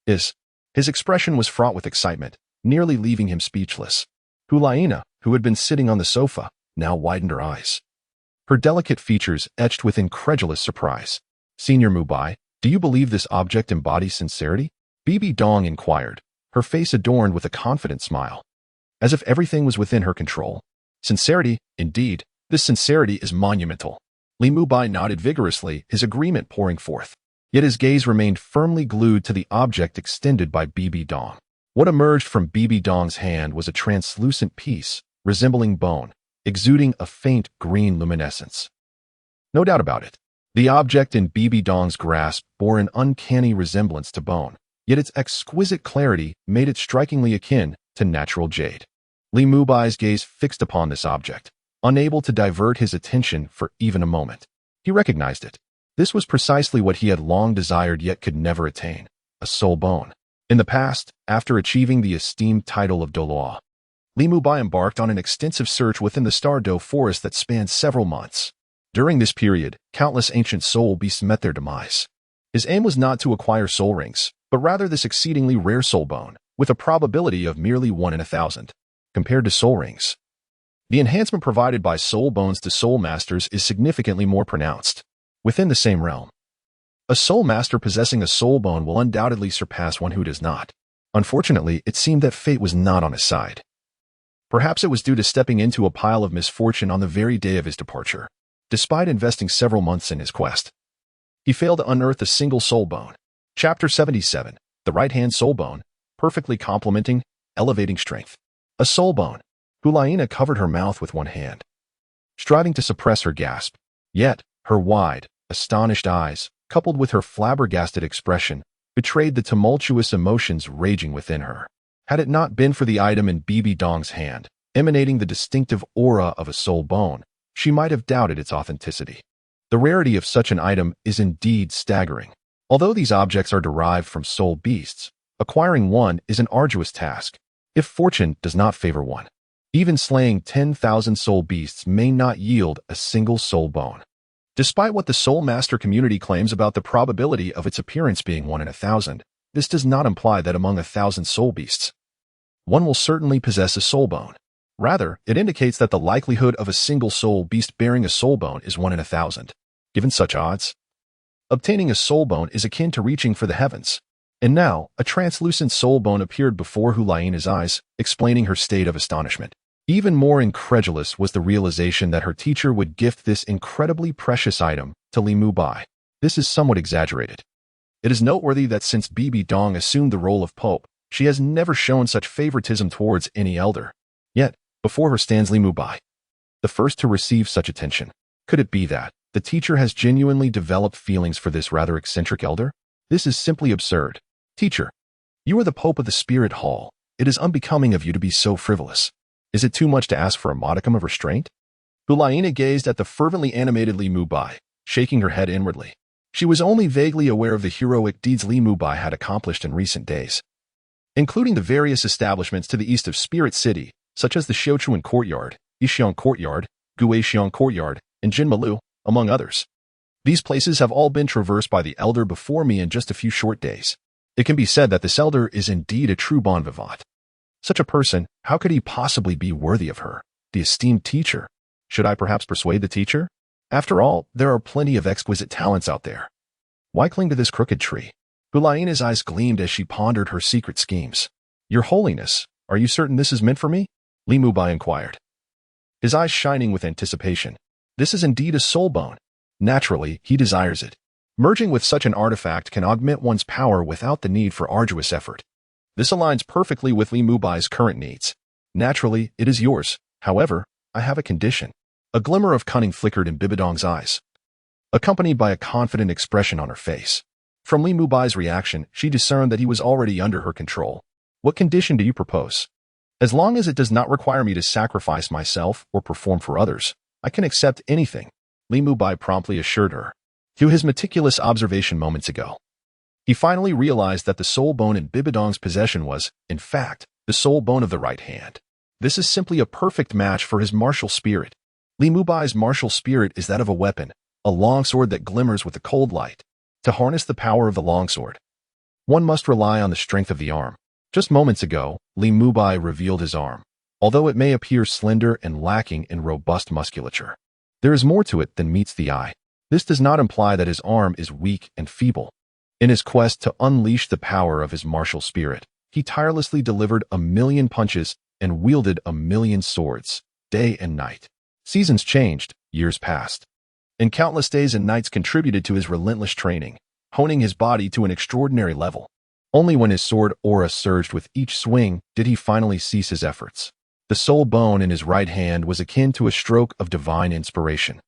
is... His expression was fraught with excitement, nearly leaving him speechless. Hulaina, who had been sitting on the sofa, now widened her eyes. Her delicate features etched with incredulous surprise. Senior Mubai, do you believe this object embodies sincerity? Bibi Dong inquired, her face adorned with a confident smile. As if everything was within her control. Sincerity, indeed, this sincerity is monumental. Li Mubai nodded vigorously, his agreement pouring forth. Yet his gaze remained firmly glued to the object extended by Bibi Dong. What emerged from Bibi Dong's hand was a translucent piece, resembling bone, exuding a faint green luminescence. No doubt about it. The object in Bibi Dong's grasp bore an uncanny resemblance to bone, yet its exquisite clarity made it strikingly akin to natural jade. Li Mubai's gaze fixed upon this object, unable to divert his attention for even a moment. He recognized it. This was precisely what he had long desired yet could never attain, a soul bone. In the past, after achieving the esteemed title of Douluo, Li Mubai embarked on an extensive search within the Stardow forest that spanned several months. During this period, countless ancient soul beasts met their demise. His aim was not to acquire soul rings, but rather this exceedingly rare soul bone, with a probability of merely 1 in 1,000. Compared to soul rings, the enhancement provided by soul bones to soul masters is significantly more pronounced. Within the same realm, a soul master possessing a soul bone will undoubtedly surpass one who does not. Unfortunately, it seemed that fate was not on his side. Perhaps it was due to stepping into a pile of misfortune on the very day of his departure. Despite investing several months in his quest, he failed to unearth a single soul bone. Chapter 77, the right-hand soul bone, perfectly complementing, elevating strength. A soul bone. Hulaina covered her mouth with one hand, striving to suppress her gasp. Yet, her wide, astonished eyes, coupled with her flabbergasted expression, betrayed the tumultuous emotions raging within her. Had it not been for the item in Bibi Dong's hand, emanating the distinctive aura of a soul bone, she might have doubted its authenticity. The rarity of such an item is indeed staggering. Although these objects are derived from soul beasts, acquiring one is an arduous task, if fortune does not favor one. Even slaying 10,000 soul beasts may not yield a single soul bone. Despite what the soul master community claims about the probability of its appearance being 1 in 1,000, this does not imply that among 1,000 soul beasts, one will certainly possess a soul bone. Rather, it indicates that the likelihood of a single soul beast bearing a soul bone is 1 in 1,000. Given such odds, obtaining a soul bone is akin to reaching for the heavens. And now, a translucent soul bone appeared before Hulaina's eyes, explaining her state of astonishment. Even more incredulous was the realization that her teacher would gift this incredibly precious item to Li Mubai. This is somewhat exaggerated. It is noteworthy that since Bibi Dong assumed the role of Pope, she has never shown such favoritism towards any elder. Yet, before her stands Li Mubai, the first to receive such attention. Could it be that the teacher has genuinely developed feelings for this rather eccentric elder? This is simply absurd. Teacher, you are the Pope of the Spirit Hall. It is unbecoming of you to be so frivolous. Is it too much to ask for a modicum of restraint? Hulaina gazed at the fervently animated Li Mubai, shaking her head inwardly. She was only vaguely aware of the heroic deeds Li Mubai had accomplished in recent days, including the various establishments to the east of Spirit City, such as the Xiaochuan Courtyard, Yixiang Courtyard, Guixiang Courtyard, and Jinmalu, among others. These places have all been traversed by the elder before me in just a few short days. It can be said that this elder is indeed a true bon vivant. Such a person, how could he possibly be worthy of her, the esteemed teacher? Should I perhaps persuade the teacher? After all, there are plenty of exquisite talents out there. Why cling to this crooked tree? Hulaina's eyes gleamed as she pondered her secret schemes. Your Holiness, are you certain this is meant for me? Li Mubai inquired, his eyes shining with anticipation. This is indeed a soul bone. Naturally, he desires it. Merging with such an artifact can augment one's power without the need for arduous effort. This aligns perfectly with Li Mubai's current needs. Naturally, it is yours. However, I have a condition. A glimmer of cunning flickered in Bibi Dong's eyes, accompanied by a confident expression on her face. From Li Mubai's reaction, she discerned that he was already under her control. What condition do you propose? As long as it does not require me to sacrifice myself or perform for others, I can accept anything, Li Mubai promptly assured her. Through his meticulous observation moments ago, he finally realized that the soul bone in Bibi Dong's possession was, in fact, the soul bone of the right hand. This is simply a perfect match for his martial spirit. Li Mubai's martial spirit is that of a weapon, a longsword that glimmers with the cold light. To harness the power of the longsword, one must rely on the strength of the arm. Just moments ago, Li Mubai revealed his arm. Although it may appear slender and lacking in robust musculature, there is more to it than meets the eye. This does not imply that his arm is weak and feeble. In his quest to unleash the power of his martial spirit, he tirelessly delivered 1,000,000 punches and wielded 1,000,000 swords, day and night. Seasons changed, years passed, and countless days and nights contributed to his relentless training, honing his body to an extraordinary level. Only when his sword aura surged with each swing did he finally cease his efforts. The soul bone in his right hand was akin to a stroke of divine inspiration,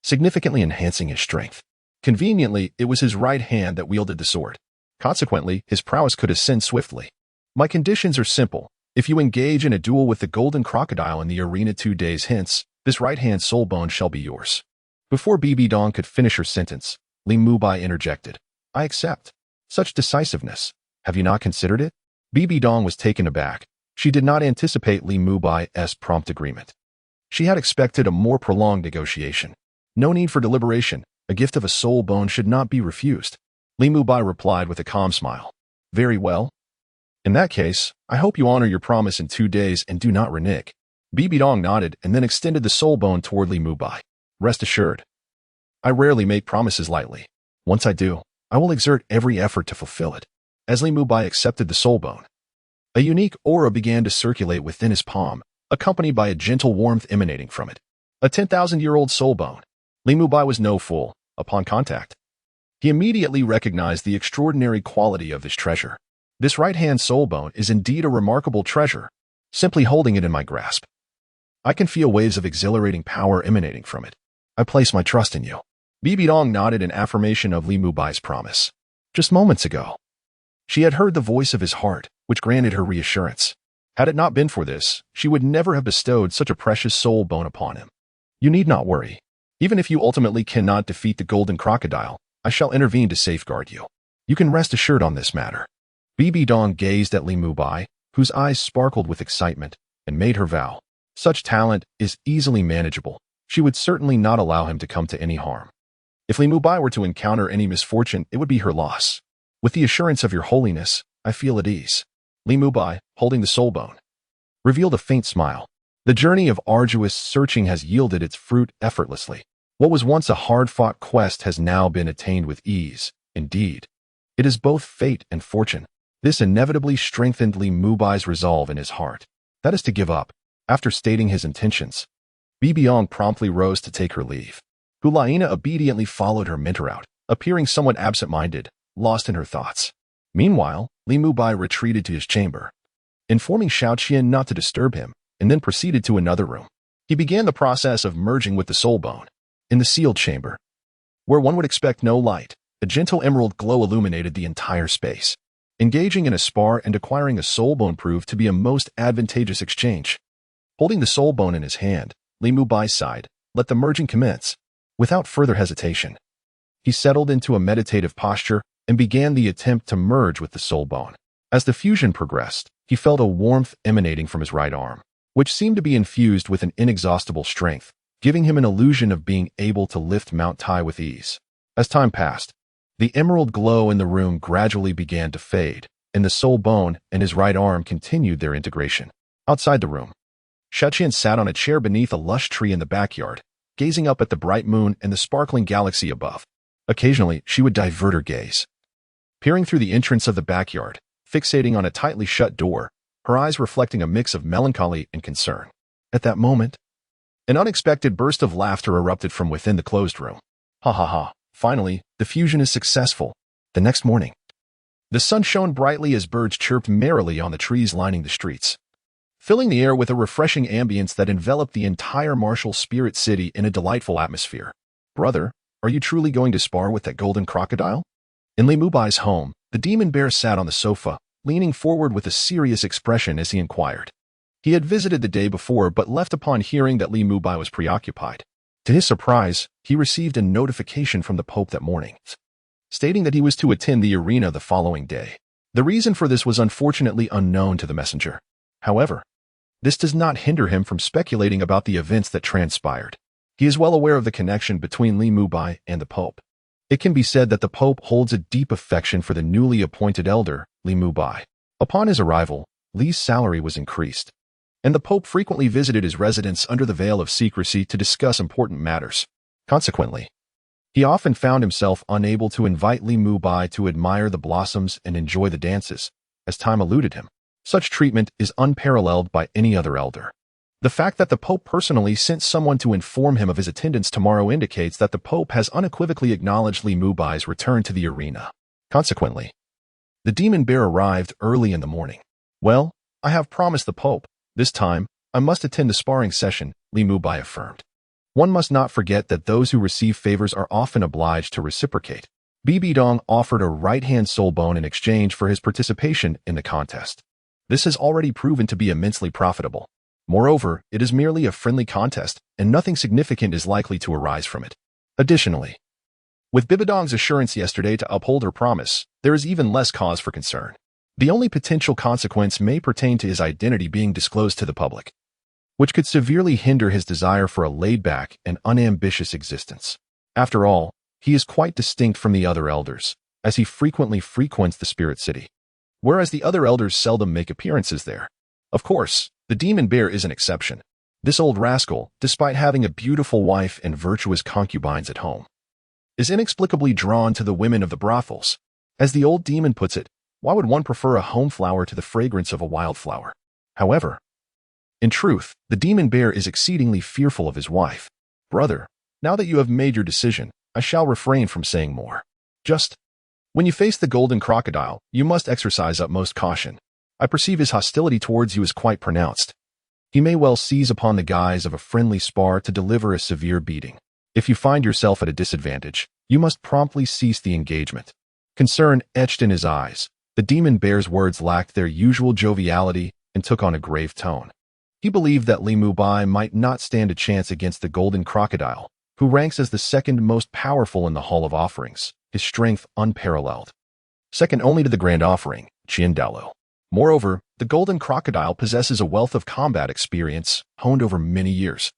significantly enhancing his strength. Conveniently, it was his right hand that wielded the sword. Consequently, his prowess could ascend swiftly. My conditions are simple. If you engage in a duel with the Golden Crocodile in the arena 2 days hence, this right-hand soul bone shall be yours. Before Bibi Dong could finish her sentence, Li Mubai interjected. I accept. Such decisiveness. Have you not considered it? Bibi Dong was taken aback. She did not anticipate Li Mubai's prompt agreement. She had expected a more prolonged negotiation. No need for deliberation. A gift of a soul bone should not be refused. Li Mubai replied with a calm smile. Very well. In that case, I hope you honor your promise in 2 days and do not renege. Bibi Dong nodded and then extended the soul bone toward Li Mubai. Rest assured, I rarely make promises lightly. Once I do, I will exert every effort to fulfill it. As Li Mubai accepted the soul bone, a unique aura began to circulate within his palm, accompanied by a gentle warmth emanating from it. A 10,000-year-old soul bone. Li Mubai was no fool. Upon contact, he immediately recognized the extraordinary quality of this treasure. This right-hand soul bone is indeed a remarkable treasure. Simply holding it in my grasp, I can feel waves of exhilarating power emanating from it. I place my trust in you. Bibi Dong nodded in affirmation of Li Mubai's promise. Just moments ago, she had heard the voice of his heart, which granted her reassurance. Had it not been for this, she would never have bestowed such a precious soul bone upon him. You need not worry. Even if you ultimately cannot defeat the Golden Crocodile, I shall intervene to safeguard you. You can rest assured on this matter. Bibi Dong gazed at Li Mubai, whose eyes sparkled with excitement, and made her vow. Such talent is easily manageable. She would certainly not allow him to come to any harm. If Li Mubai were to encounter any misfortune, it would be her loss. With the assurance of your holiness, I feel at ease. Li Mubai, holding the soul bone, revealed a faint smile. The journey of arduous searching has yielded its fruit effortlessly. What was once a hard-fought quest has now been attained with ease. Indeed, it is both fate and fortune. This inevitably strengthened Li Mubai's resolve in his heart. That is to give up. After stating his intentions, Bibi Dong promptly rose to take her leave. Hulaina obediently followed her mentor out, appearing somewhat absent-minded, lost in her thoughts. Meanwhile, Li Mubai retreated to his chamber, informing Xiaoqian not to disturb him, and then proceeded to another room. He began the process of merging with the soul bone. In the sealed chamber, where one would expect no light, a gentle emerald glow illuminated the entire space. Engaging in a spar and acquiring a soul bone proved to be a most advantageous exchange. Holding the soul bone in his hand, Li Mubai sighed, let the merging commence. Without further hesitation, he settled into a meditative posture and began the attempt to merge with the soul bone. As the fusion progressed, he felt a warmth emanating from his right arm, which seemed to be infused with an inexhaustible strength, giving him an illusion of being able to lift Mount Tai with ease. As time passed, the emerald glow in the room gradually began to fade, and the soul bone and his right arm continued their integration. Outside the room, Xiaoqian sat on a chair beneath a lush tree in the backyard, gazing up at the bright moon and the sparkling galaxy above. Occasionally, she would divert her gaze, peering through the entrance of the backyard, fixating on a tightly shut door, her eyes reflecting a mix of melancholy and concern. At that moment, an unexpected burst of laughter erupted from within the closed room. Ha ha ha. Finally, the fusion is successful. The next morning, the sun shone brightly as birds chirped merrily on the trees lining the streets. filling the air with a refreshing ambience that enveloped the entire martial spirit city in a delightful atmosphere. "Brother, are you truly going to spar with that golden crocodile?" In Li Mubai's home, the demon bear sat on the sofa, leaning forward with a serious expression as he inquired. He had visited the day before but left upon hearing that Li Mubai was preoccupied. To his surprise, he received a notification from the Pope that morning, stating that he was to attend the arena the following day. The reason for this was unfortunately unknown to the messenger. However, this does not hinder him from speculating about the events that transpired. He is well aware of the connection between Li Mubai and the Pope. It can be said that the Pope holds a deep affection for the newly appointed elder, Li Mubai. Upon his arrival, Li's salary was increased, and the Pope frequently visited his residence under the veil of secrecy to discuss important matters. Consequently, he often found himself unable to invite Li Mubai to admire the blossoms and enjoy the dances, as time eluded him. Such treatment is unparalleled by any other elder. The fact that the Pope personally sent someone to inform him of his attendance tomorrow indicates that the Pope has unequivocally acknowledged Li Mubai's return to the arena. Consequently, the demon bear arrived early in the morning. "Well, I have promised the Pope. This time, I must attend the sparring session," Li Mubai affirmed. One must not forget that those who receive favors are often obliged to reciprocate. Bibi Dong offered a right-hand soul bone in exchange for his participation in the contest. This has already proven to be immensely profitable. Moreover, it is merely a friendly contest, and nothing significant is likely to arise from it. Additionally, with Bibi Dong's assurance yesterday to uphold her promise, there is even less cause for concern. The only potential consequence may pertain to his identity being disclosed to the public, which could severely hinder his desire for a laid-back and unambitious existence. After all, he is quite distinct from the other elders, as he frequently frequents the spirit city, whereas the other elders seldom make appearances there. Of course, the demon bear is an exception. This old rascal, despite having a beautiful wife and virtuous concubines at home, is inexplicably drawn to the women of the brothels. As the old demon puts it, why would one prefer a home flower to the fragrance of a wildflower? However, in truth, the demon bear is exceedingly fearful of his wife. "Brother, now that you have made your decision, I shall refrain from saying more. Just, when you face the golden crocodile, you must exercise utmost caution. I perceive his hostility towards you is quite pronounced. He may well seize upon the guise of a friendly spar to deliver a severe beating. If you find yourself at a disadvantage, you must promptly cease the engagement." Concern etched in his eyes. The demon bear's words lacked their usual joviality and took on a grave tone. He believed that Li Mubai might not stand a chance against the golden crocodile, who ranks as the second most powerful in the Hall of Offerings, his strength unparalleled, second only to the Grand Offering, Douluo. Moreover, the golden crocodile possesses a wealth of combat experience honed over many years,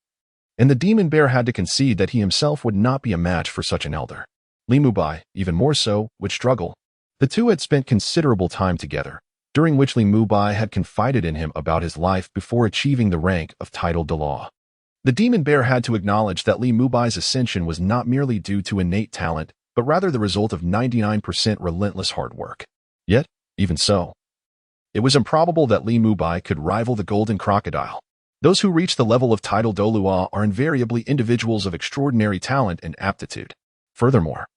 and the demon bear had to concede that he himself would not be a match for such an elder. Li Mubai, even more so, would struggle. The two had spent considerable time together, during which Li Mubai had confided in him about his life before achieving the rank of titled Douluo. The demon bear had to acknowledge that Li Mubai's ascension was not merely due to innate talent, but rather the result of 99% relentless hard work. Yet, even so, it was improbable that Li Mubai could rival the golden crocodile. Those who reach the level of titled Douluo are invariably individuals of extraordinary talent and aptitude. Furthermore,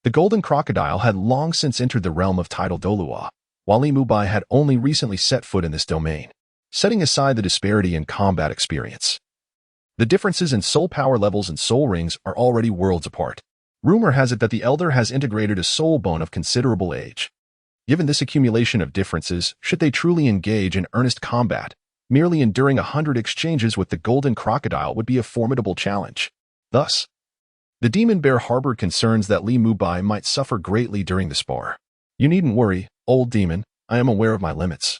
the golden crocodile had long since entered the realm of titled Douluo, while Li Mubai had only recently set foot in this domain. Setting aside the disparity in combat experience, the differences in soul power levels and soul rings are already worlds apart. Rumor has it that the elder has integrated a soul bone of considerable age. Given this accumulation of differences, should they truly engage in earnest combat, merely enduring 100 exchanges with the golden crocodile would be a formidable challenge. Thus, the demon bear harbored concerns that Li Mubai might suffer greatly during the spar. "You needn't worry, old demon, I am aware of my limits."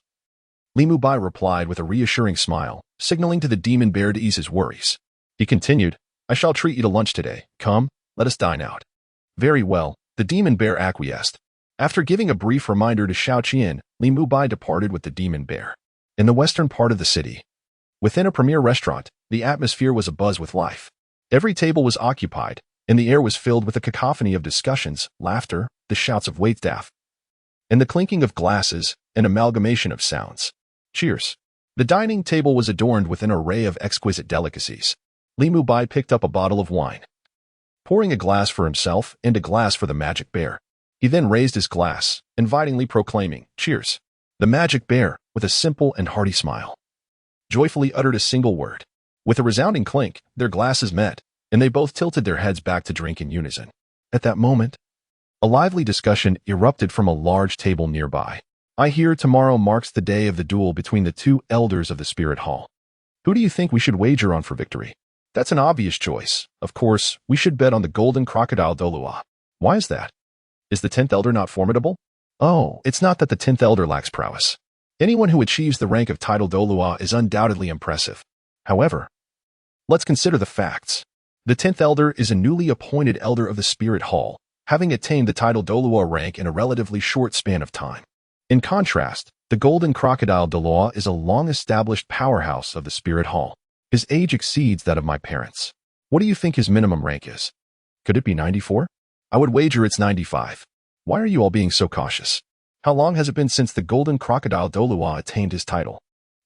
Li Mubai replied with a reassuring smile, signaling to the demon bear to ease his worries. He continued, "I shall treat you to lunch today. Come, let us dine out." "Very well," the demon bear acquiesced. After giving a brief reminder to Xiao Qian, Li Mubai departed with the demon bear. In the western part of the city, within a premier restaurant, the atmosphere was abuzz with life. Every table was occupied, and the air was filled with a cacophony of discussions, laughter, the shouts of waitstaff, and the clinking of glasses, an amalgamation of sounds. Cheers. The dining table was adorned with an array of exquisite delicacies. Li Mubai picked up a bottle of wine, pouring a glass for himself and a glass for the magic bear. He then raised his glass, invitingly proclaiming, "Cheers." The magic bear, with a simple and hearty smile, joyfully uttered a single word. With a resounding clink, their glasses met, and they both tilted their heads back to drink in unison. At that moment, a lively discussion erupted from a large table nearby. I hear tomorrow marks the day of the duel between the two elders of the Spirit Hall. Who do you think we should wager on for victory? That's an obvious choice. Of course, we should bet on the Golden Crocodile Douluo. Why is that? Is the 10th elder not formidable? Oh, it's not that the 10th elder lacks prowess. Anyone who achieves the rank of title Douluo is undoubtedly impressive. However, let's consider the facts. The 10th elder is a newly appointed elder of the Spirit Hall, having attained the title Douluo rank in a relatively short span of time. In contrast, the Golden Crocodile Douluo is a long-established powerhouse of the Spirit Hall. His age exceeds that of my parents. What do you think his minimum rank is? Could it be 94? I would wager it's 95. Why are you all being so cautious? How long has it been since the Golden Crocodile Douluo attained his title?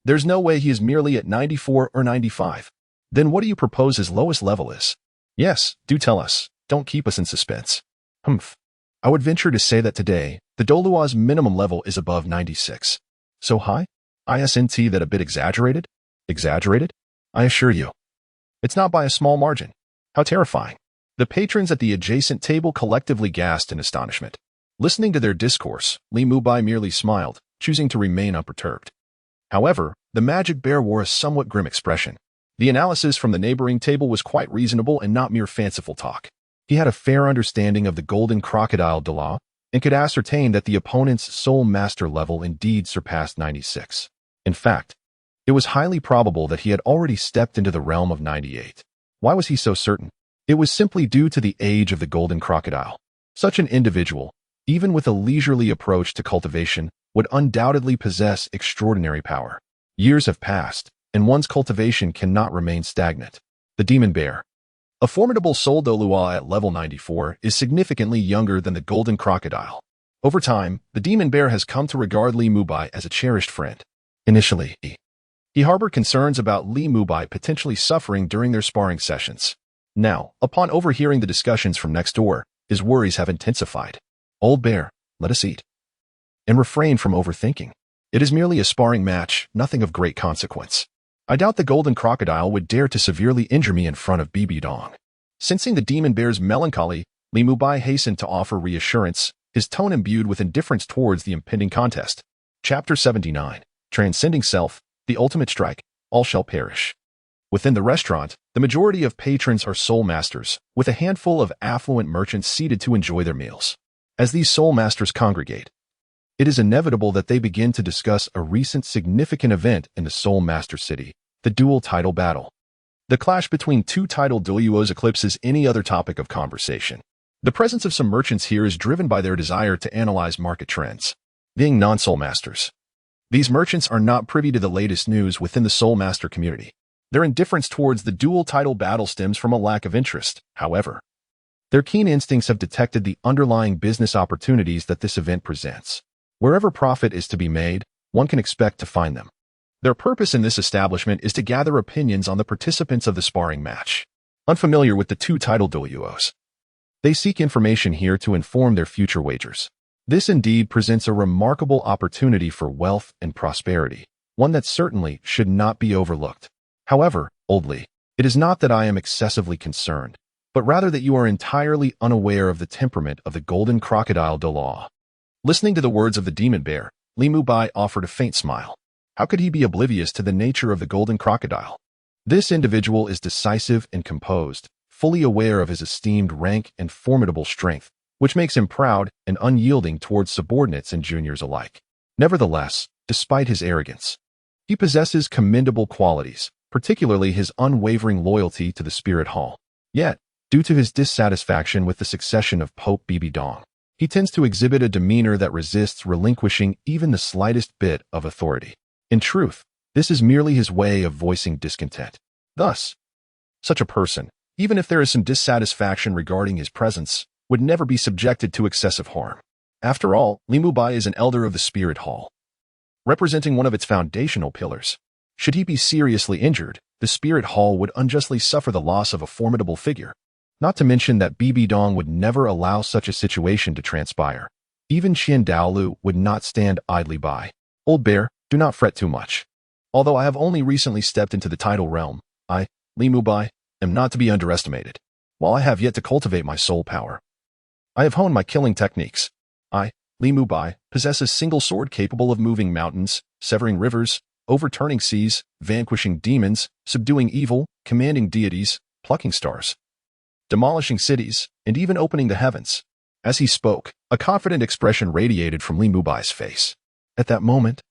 There's no way he is merely at 94 or 95. Then what do you propose his lowest level is? Yes, do tell us. Don't keep us in suspense. Humph. I would venture to say that today, the Douluo's minimum level is above 96. So high? Isn't that a bit exaggerated? Exaggerated? I assure you. It's not by a small margin. How terrifying. The patrons at the adjacent table collectively gasped in astonishment. Listening to their discourse, Li Mubai merely smiled, choosing to remain unperturbed. However, the magic bear wore a somewhat grim expression. The analysis from the neighboring table was quite reasonable and not mere fanciful talk. He had a fair understanding of the Golden Crocodile Douluo and could ascertain that the opponent's soul master level indeed surpassed 96. In fact, it was highly probable that he had already stepped into the realm of 98. Why was he so certain? It was simply due to the age of the Golden Crocodile. Such an individual, even with a leisurely approach to cultivation, would undoubtedly possess extraordinary power. Years have passed, and one's cultivation cannot remain stagnant. The Demon Bear. A formidable soul Douluo at level 94 is significantly younger than the Golden Crocodile. Over time, the Demon Bear has come to regard Li Mubai as a cherished friend. Initially, he harbored concerns about Li Mubai potentially suffering during their sparring sessions. Now, upon overhearing the discussions from next door, his worries have intensified. Old bear, let us eat. And refrain from overthinking. It is merely a sparring match, nothing of great consequence. I doubt the Golden Crocodile would dare to severely injure me in front of Bibi Dong. Sensing the Demon Bear's melancholy, Li Mubai hastened to offer reassurance, his tone imbued with indifference towards the impending contest. Chapter 79. Transcending Self, the Ultimate Strike, All Shall Perish. Within the restaurant, the majority of patrons are soul masters, with a handful of affluent merchants seated to enjoy their meals. As these soul masters congregate, it is inevitable that they begin to discuss a recent significant event in the Soul Master City, the dual title battle. The clash between two title Douluos eclipses any other topic of conversation. The presence of some merchants here is driven by their desire to analyze market trends. Being non-soul masters, these merchants are not privy to the latest news within the Soul Master community. Their indifference towards the dual title battle stems from a lack of interest, however. Their keen instincts have detected the underlying business opportunities that this event presents. Wherever profit is to be made, one can expect to find them. Their purpose in this establishment is to gather opinions on the participants of the sparring match. Unfamiliar with the two title Douluos, they seek information here to inform their future wagers. This indeed presents a remarkable opportunity for wealth and prosperity, one that certainly should not be overlooked. However, Old Li, it is not that I am excessively concerned, but rather that you are entirely unaware of the temperament of the Golden Crocodile Douluo. Listening to the words of the Demon Bear, Li Mubai offered a faint smile. How could he be oblivious to the nature of the Golden Crocodile? This individual is decisive and composed, fully aware of his esteemed rank and formidable strength, which makes him proud and unyielding towards subordinates and juniors alike. Nevertheless, despite his arrogance, he possesses commendable qualities, particularly his unwavering loyalty to the Spirit Hall. Yet, due to his dissatisfaction with the succession of Pope Bibi Dong, he tends to exhibit a demeanor that resists relinquishing even the slightest bit of authority. In truth, this is merely his way of voicing discontent. Thus, such a person, even if there is some dissatisfaction regarding his presence, would never be subjected to excessive harm. After all, Li Mubai is an elder of the Spirit Hall, representing one of its foundational pillars. Should he be seriously injured, the Spirit Hall would unjustly suffer the loss of a formidable figure. Not to mention that Bibi Dong would never allow such a situation to transpire. Even Qian Daolu would not stand idly by. Old bear, do not fret too much. Although I have only recently stepped into the tidal realm, I, Li Mubai, am not to be underestimated. While I have yet to cultivate my soul power, I have honed my killing techniques. I, Li Mubai, possess a single sword capable of moving mountains, severing rivers, overturning seas, vanquishing demons, subduing evil, commanding deities, plucking stars, demolishing cities, and even opening the heavens. As he spoke, a confident expression radiated from Li Mubai's face. At that moment,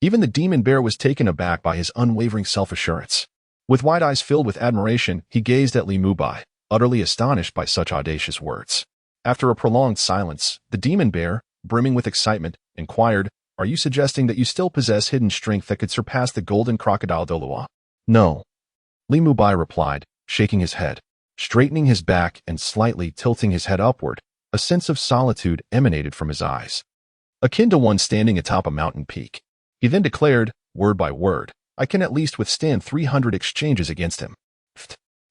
even the demon bear was taken aback by his unwavering self-assurance. With wide eyes filled with admiration, he gazed at Li Mubai, utterly astonished by such audacious words. After a prolonged silence, the demon bear, brimming with excitement, inquired, "Are you suggesting that you still possess hidden strength that could surpass the Golden Crocodile Douluo?" "No," Li Mubai replied, shaking his head. Straightening his back and slightly tilting his head upward, a sense of solitude emanated from his eyes, akin to one standing atop a mountain peak. He then declared, word by word, "I can at least withstand 300 exchanges against him."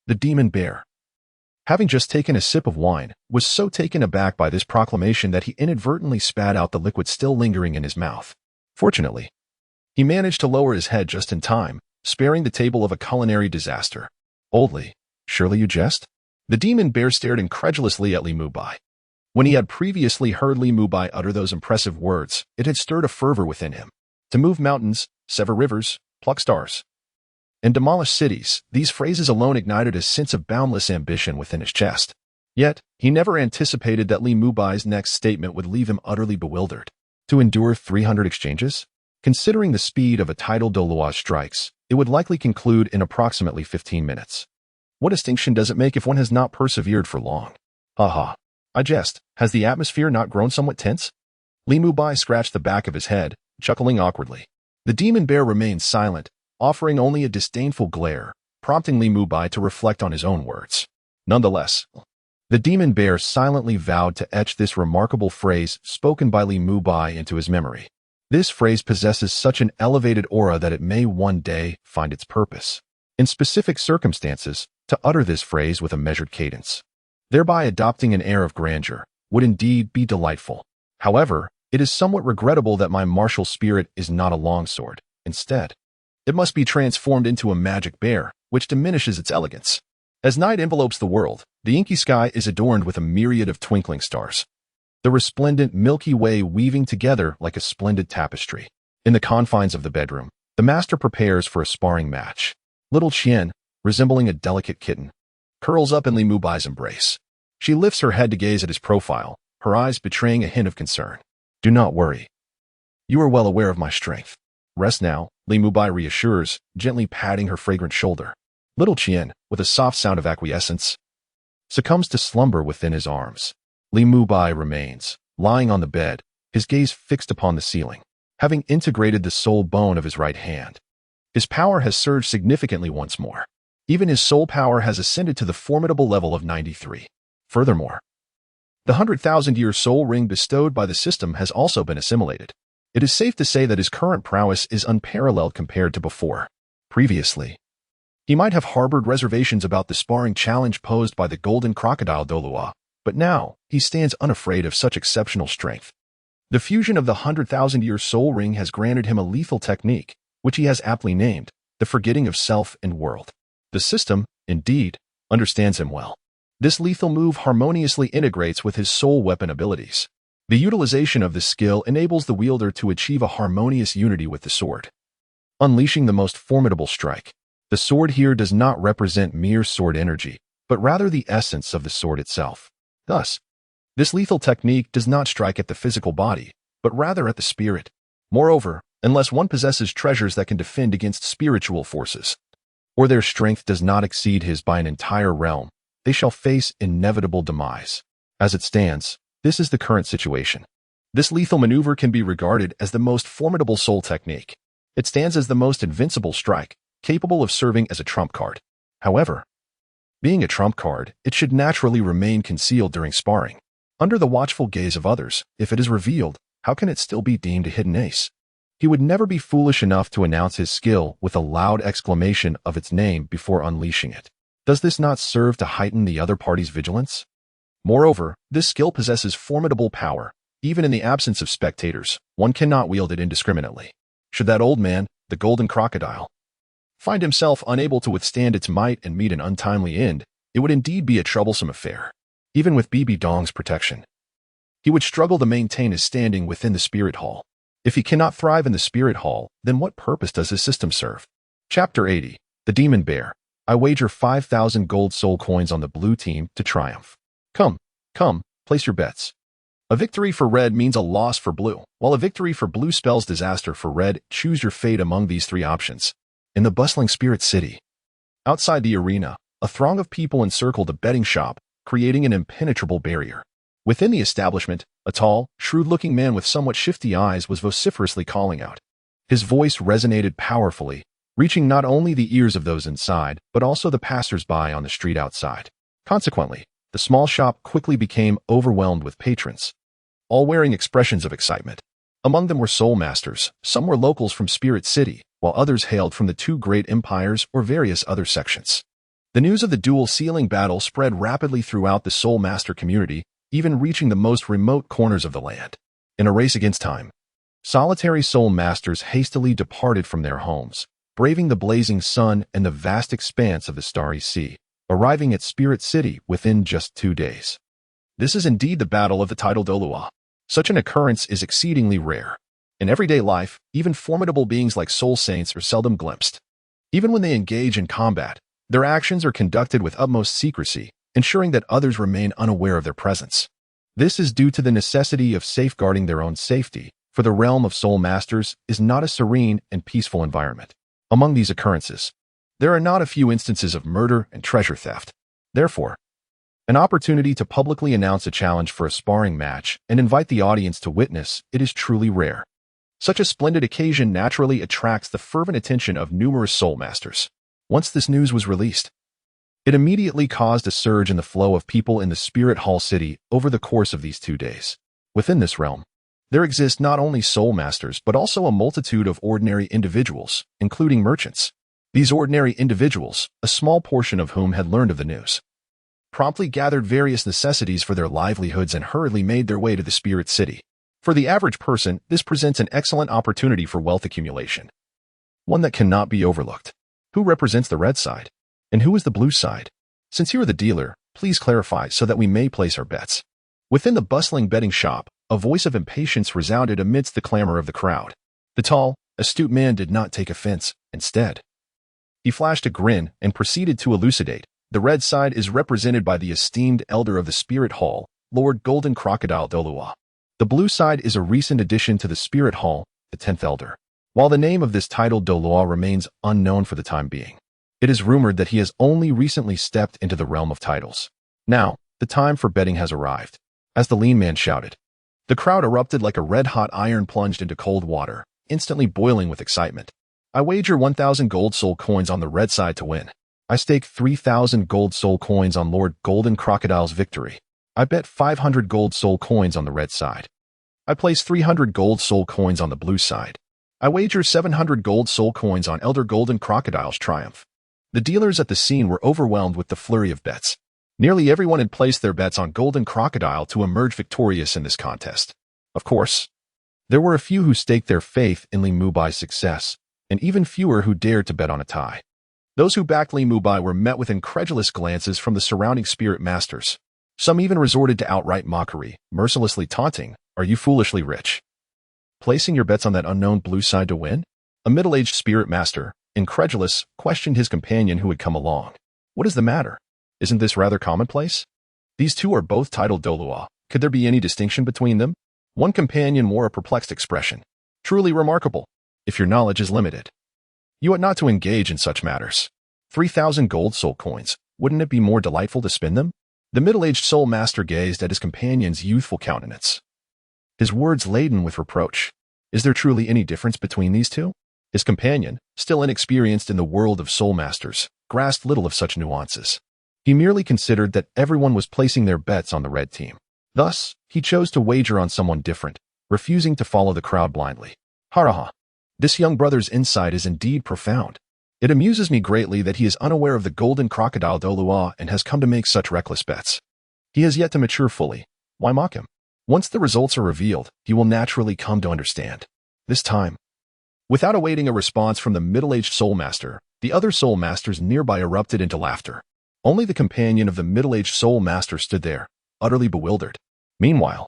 The demon bear, having just taken a sip of wine, was so taken aback by this proclamation that he inadvertently spat out the liquid still lingering in his mouth. Fortunately, he managed to lower his head just in time, sparing the table of a culinary disaster. "Oldly, surely you jest?" The demon bear stared incredulously at Li Mubai. When he had previously heard Li Mubai utter those impressive words, it had stirred a fervor within him. To move mountains, sever rivers, pluck stars, and demolish cities, these phrases alone ignited a sense of boundless ambition within his chest. Yet, he never anticipated that Li Mubai's next statement would leave him utterly bewildered. To endure 300 exchanges? Considering the speed of a tidal Douluo strikes, it would likely conclude in approximately 15 minutes. What distinction does it make if one has not persevered for long? Haha. I jest. Has the atmosphere not grown somewhat tense? Li Mubai scratched the back of his head, chuckling awkwardly. The demon bear remained silent, offering only a disdainful glare, prompting Li Mubai to reflect on his own words. Nonetheless, the demon bear silently vowed to etch this remarkable phrase spoken by Li Mubai into his memory. This phrase possesses such an elevated aura that it may one day find its purpose, in specific circumstances, to utter this phrase with a measured cadence, thereby adopting an air of grandeur, would indeed be delightful. However, it is somewhat regrettable that my martial spirit is not a longsword. Instead, it must be transformed into a magic bear, which diminishes its elegance. As night envelopes the world, the inky sky is adorned with a myriad of twinkling stars, the resplendent Milky Way weaving together like a splendid tapestry. In the confines of the bedroom, the master prepares for a sparring match. Little Qian, resembling a delicate kitten, curls up in Li Mubai's embrace. She lifts her head to gaze at his profile, her eyes betraying a hint of concern. "Do not worry. You are well aware of my strength. Rest now," Li Mubai reassures, gently patting her fragrant shoulder. Little Qian, with a soft sound of acquiescence, succumbs to slumber within his arms. Li Mubai remains, lying on the bed, his gaze fixed upon the ceiling. Having integrated the soul bone of his right hand, his power has surged significantly once more. Even his soul power has ascended to the formidable level of 93. Furthermore, the 100,000-year soul ring bestowed by the system has also been assimilated. It is safe to say that his current prowess is unparalleled compared to before. Previously, he might have harbored reservations about the sparring challenge posed by the Golden Crocodile Douluo, but now he stands unafraid of such exceptional strength. The fusion of the 100,000-year soul ring has granted him a lethal technique, which he has aptly named the forgetting of self and world. The system, indeed, understands him well. This lethal move harmoniously integrates with his soul weapon abilities. The utilization of this skill enables the wielder to achieve a harmonious unity with the sword, unleashing the most formidable strike. The sword here does not represent mere sword energy, but rather the essence of the sword itself. Thus, this lethal technique does not strike at the physical body, but rather at the spirit. Moreover, unless one possesses treasures that can defend against spiritual forces, or their strength does not exceed his by an entire realm, they shall face inevitable demise. As it stands, this is the current situation. This lethal maneuver can be regarded as the most formidable soul technique. It stands as the most invincible strike, capable of serving as a trump card. However, being a trump card, it should naturally remain concealed during sparring. Under the watchful gaze of others, if it is revealed, how can it still be deemed a hidden ace? He would never be foolish enough to announce his skill with a loud exclamation of its name before unleashing it. Does this not serve to heighten the other party's vigilance? Moreover, this skill possesses formidable power. Even in the absence of spectators, one cannot wield it indiscriminately. Should that old man, the Golden Crocodile, find himself unable to withstand its might and meet an untimely end, it would indeed be a troublesome affair. Even with Bibi Dong's protection, he would struggle to maintain his standing within the spirit hall. If he cannot thrive in the spirit hall, then what purpose does his system serve? Chapter 80. The Demon Bear. I wager 5,000 gold soul coins on the blue team to triumph. Come, place your bets. A victory for red means a loss for blue, while a victory for blue spells disaster for red. Choose your fate among these three options. In the bustling spirit city, outside the arena, a throng of people encircled the betting shop, creating an impenetrable barrier. Within the establishment, a tall, shrewd-looking man with somewhat shifty eyes was vociferously calling out. His voice resonated powerfully, reaching not only the ears of those inside, but also the passers-by on the street outside. Consequently, the small shop quickly became overwhelmed with patrons, all wearing expressions of excitement. Among them were soul masters, some were locals from Spirit City, while others hailed from the two great empires or various other sections. The news of the dual ceiling battle spread rapidly throughout the soul master community, even reaching the most remote corners of the land. In a race against time, solitary soul masters hastily departed from their homes, braving the blazing sun and the vast expanse of the starry sea, arriving at Spirit City within just 2 days. This is indeed the battle of the tidal Douluo. Such an occurrence is exceedingly rare. In everyday life, even formidable beings like soul saints are seldom glimpsed. Even when they engage in combat, their actions are conducted with utmost secrecy, ensuring that others remain unaware of their presence. This is due to the necessity of safeguarding their own safety, for the realm of soul masters is not a serene and peaceful environment. Among these occurrences, there are not a few instances of murder and treasure theft. Therefore, an opportunity to publicly announce a challenge for a sparring match and invite the audience to witness it is truly rare. Such a splendid occasion naturally attracts the fervent attention of numerous soul masters. Once this news was released, it immediately caused a surge in the flow of people in the Spirit Hall City over the course of these 2 days. Within this realm, there exist not only soul masters but also a multitude of ordinary individuals, including merchants. These ordinary individuals, a small portion of whom had learned of the news, promptly gathered various necessities for their livelihoods and hurriedly made their way to the Spirit City. For the average person, this presents an excellent opportunity for wealth accumulation, one that cannot be overlooked. Who represents the red side? And who is the blue side? Since you are the dealer, please clarify so that we may place our bets. Within the bustling betting shop, a voice of impatience resounded amidst the clamor of the crowd. The tall, astute man did not take offense. Instead, he flashed a grin and proceeded to elucidate. The red side is represented by the esteemed elder of the Spirit Hall, Lord Golden Crocodile Douluo. The blue side is a recent addition to the Spirit Hall, the 10th elder. While the name of this titled Douluo remains unknown for the time being, it is rumored that he has only recently stepped into the realm of titles. Now, the time for betting has arrived. As the lean man shouted, the crowd erupted like a red-hot iron plunged into cold water, instantly boiling with excitement. I wager 1,000 gold soul coins on the red side to win. I stake 3,000 gold soul coins on Lord Golden Crocodile's victory. I bet 500 gold soul coins on the red side. I place 300 gold soul coins on the blue side. I wager 700 gold soul coins on Elder Golden Crocodile's triumph. The dealers at the scene were overwhelmed with the flurry of bets. Nearly everyone had placed their bets on Golden Crocodile to emerge victorious in this contest. Of course, there were a few who staked their faith in Li Mubai's success, and even fewer who dared to bet on a tie. Those who backed Li Mubai were met with incredulous glances from the surrounding spirit masters. Some even resorted to outright mockery, mercilessly taunting, "Are you foolishly rich? Placing your bets on that unknown blue side to win?" A middle-aged spirit master, incredulous, questioned his companion who had come along. "What is the matter? Isn't this rather commonplace? These two are both titled Douluo. Could there be any distinction between them?" One companion wore a perplexed expression. "Truly remarkable. If your knowledge is limited, you ought not to engage in such matters. 3,000 gold soul coins. Wouldn't it be more delightful to spend them?" The middle-aged soul master gazed at his companion's youthful countenance, his words laden with reproach. Is there truly any difference between these two? His companion, still inexperienced in the world of soul masters, grasped little of such nuances. He merely considered that everyone was placing their bets on the red team. Thus, he chose to wager on someone different, refusing to follow the crowd blindly. Haraha. This young brother's insight is indeed profound. It amuses me greatly that he is unaware of the Golden Crocodile Douluo and has come to make such reckless bets. He has yet to mature fully. Why mock him? Once the results are revealed, he will naturally come to understand. This time, Without awaiting a response from the middle-aged soul master, the other soul masters nearby erupted into laughter. Only the companion of the middle-aged soul master stood there, utterly bewildered. Meanwhile,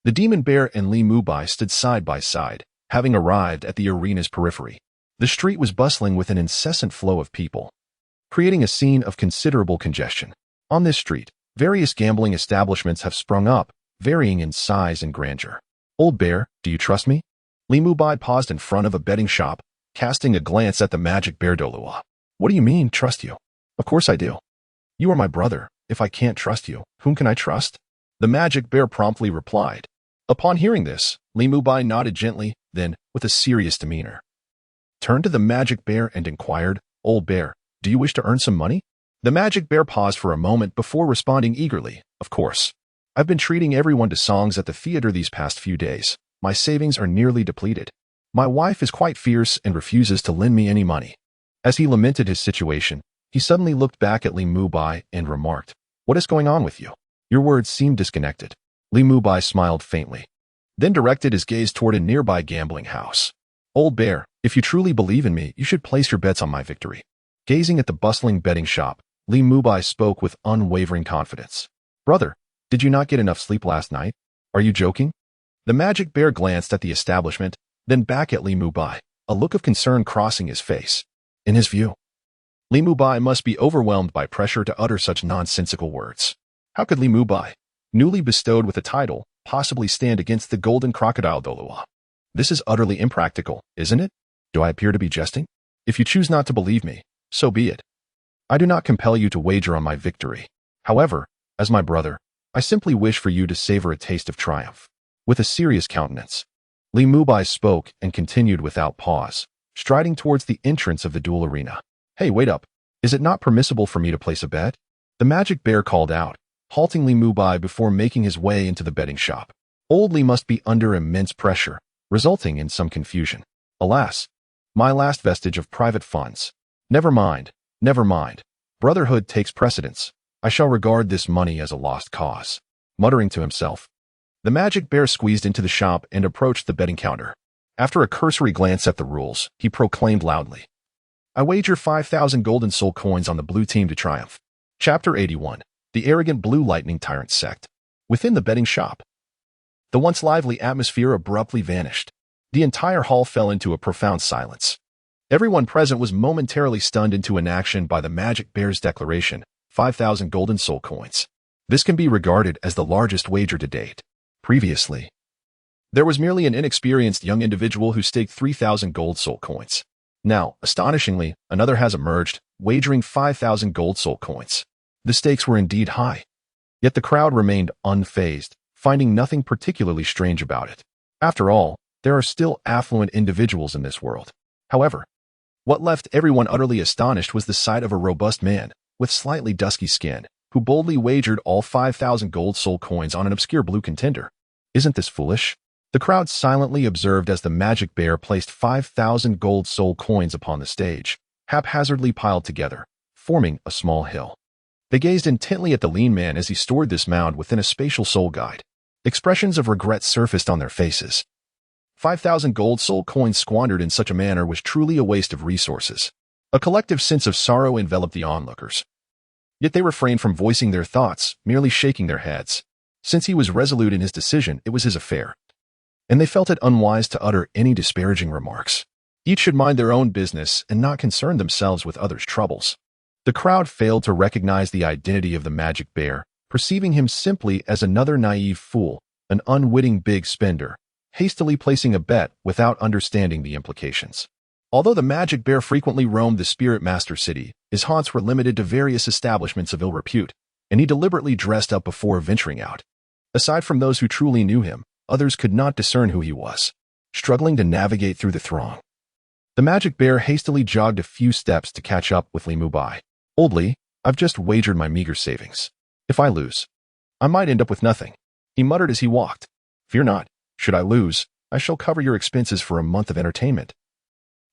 the demon bear and Li Mubai stood side by side, having arrived at the arena's periphery. The street was bustling with an incessant flow of people, creating a scene of considerable congestion. On this street, various gambling establishments have sprung up, varying in size and grandeur. Old bear, do you trust me? Li Mubai paused in front of a betting shop, casting a glance at the magic bear Douluo. What do you mean, trust you? Of course I do. You are my brother. If I can't trust you, whom can I trust? The magic bear promptly replied. Upon hearing this, Li Mubai nodded gently, then, with a serious demeanor, turned to the magic bear and inquired, Old bear, do you wish to earn some money? The magic bear paused for a moment before responding eagerly, of course. I've been treating everyone to songs at the theater these past few days. My savings are nearly depleted. My wife is quite fierce and refuses to lend me any money. As he lamented his situation, he suddenly looked back at Li Mubai and remarked, What is going on with you? Your words seem disconnected. Li Mubai smiled faintly, then directed his gaze toward a nearby gambling house. Old bear, if you truly believe in me, you should place your bets on my victory. Gazing at the bustling betting shop, Li Mubai spoke with unwavering confidence. Brother, did you not get enough sleep last night? Are you joking? The magic bear glanced at the establishment, then back at Li Mubai, a look of concern crossing his face. In his view, Li Mubai must be overwhelmed by pressure to utter such nonsensical words. How could Li Mubai, newly bestowed with a title, possibly stand against the Golden Crocodile Douluo? This is utterly impractical, isn't it? Do I appear to be jesting? If you choose not to believe me, so be it. I do not compel you to wager on my victory. However, as my brother, I simply wish for you to savor a taste of triumph. With a serious countenance, Li Mubai spoke and continued without pause, striding towards the entrance of the duel arena. Hey, wait up. Is it not permissible for me to place a bet? The magic bear called out, halting Li Mubai before making his way into the betting shop. Old Li must be under immense pressure, resulting in some confusion. Alas, my last vestige of private funds. Never mind, never mind. Brotherhood takes precedence. I shall regard this money as a lost cause. Muttering to himself, the magic bear squeezed into the shop and approached the betting counter. After a cursory glance at the rules, he proclaimed loudly, I wager 5,000 golden soul coins on the blue team to triumph. Chapter 81. The Arrogant Blue Lightning Tyrant Sect. Within the betting shop, the once lively atmosphere abruptly vanished. The entire hall fell into a profound silence. Everyone present was momentarily stunned into inaction by the magic bear's declaration, 5,000 golden soul coins. This can be regarded as the largest wager to date. Previously, there was merely an inexperienced young individual who staked 3,000 gold soul coins. Now, astonishingly, another has emerged, wagering 5,000 gold soul coins. The stakes were indeed high. Yet the crowd remained unfazed, finding nothing particularly strange about it. After all, there are still affluent individuals in this world. However, what left everyone utterly astonished was the sight of a robust man, with slightly dusky skin, who boldly wagered all 5,000 gold soul coins on an obscure blue contender. Isn't this foolish? The crowd silently observed as the magic bear placed 5,000 gold soul coins upon the stage, haphazardly piled together, forming a small hill. They gazed intently at the lean man as he stored this mound within a spatial soul guide. Expressions of regret surfaced on their faces. 5,000 gold soul coins squandered in such a manner was truly a waste of resources. A collective sense of sorrow enveloped the onlookers. Yet they refrained from voicing their thoughts, merely shaking their heads. Since he was resolute in his decision, it was his affair, and they felt it unwise to utter any disparaging remarks. Each should mind their own business and not concern themselves with others' troubles. The crowd failed to recognize the identity of the magic bear, perceiving him simply as another naive fool, an unwitting big spender, hastily placing a bet without understanding the implications. Although the magic bear frequently roamed the Spirit Master City, his haunts were limited to various establishments of ill repute, and he deliberately dressed up before venturing out. Aside from those who truly knew him, others could not discern who he was, struggling to navigate through the throng. The magic bear hastily jogged a few steps to catch up with Li Mubai. Old Li, I've just wagered my meager savings. If I lose, I might end up with nothing, he muttered as he walked. Fear not. Should I lose, I shall cover your expenses for a month of entertainment.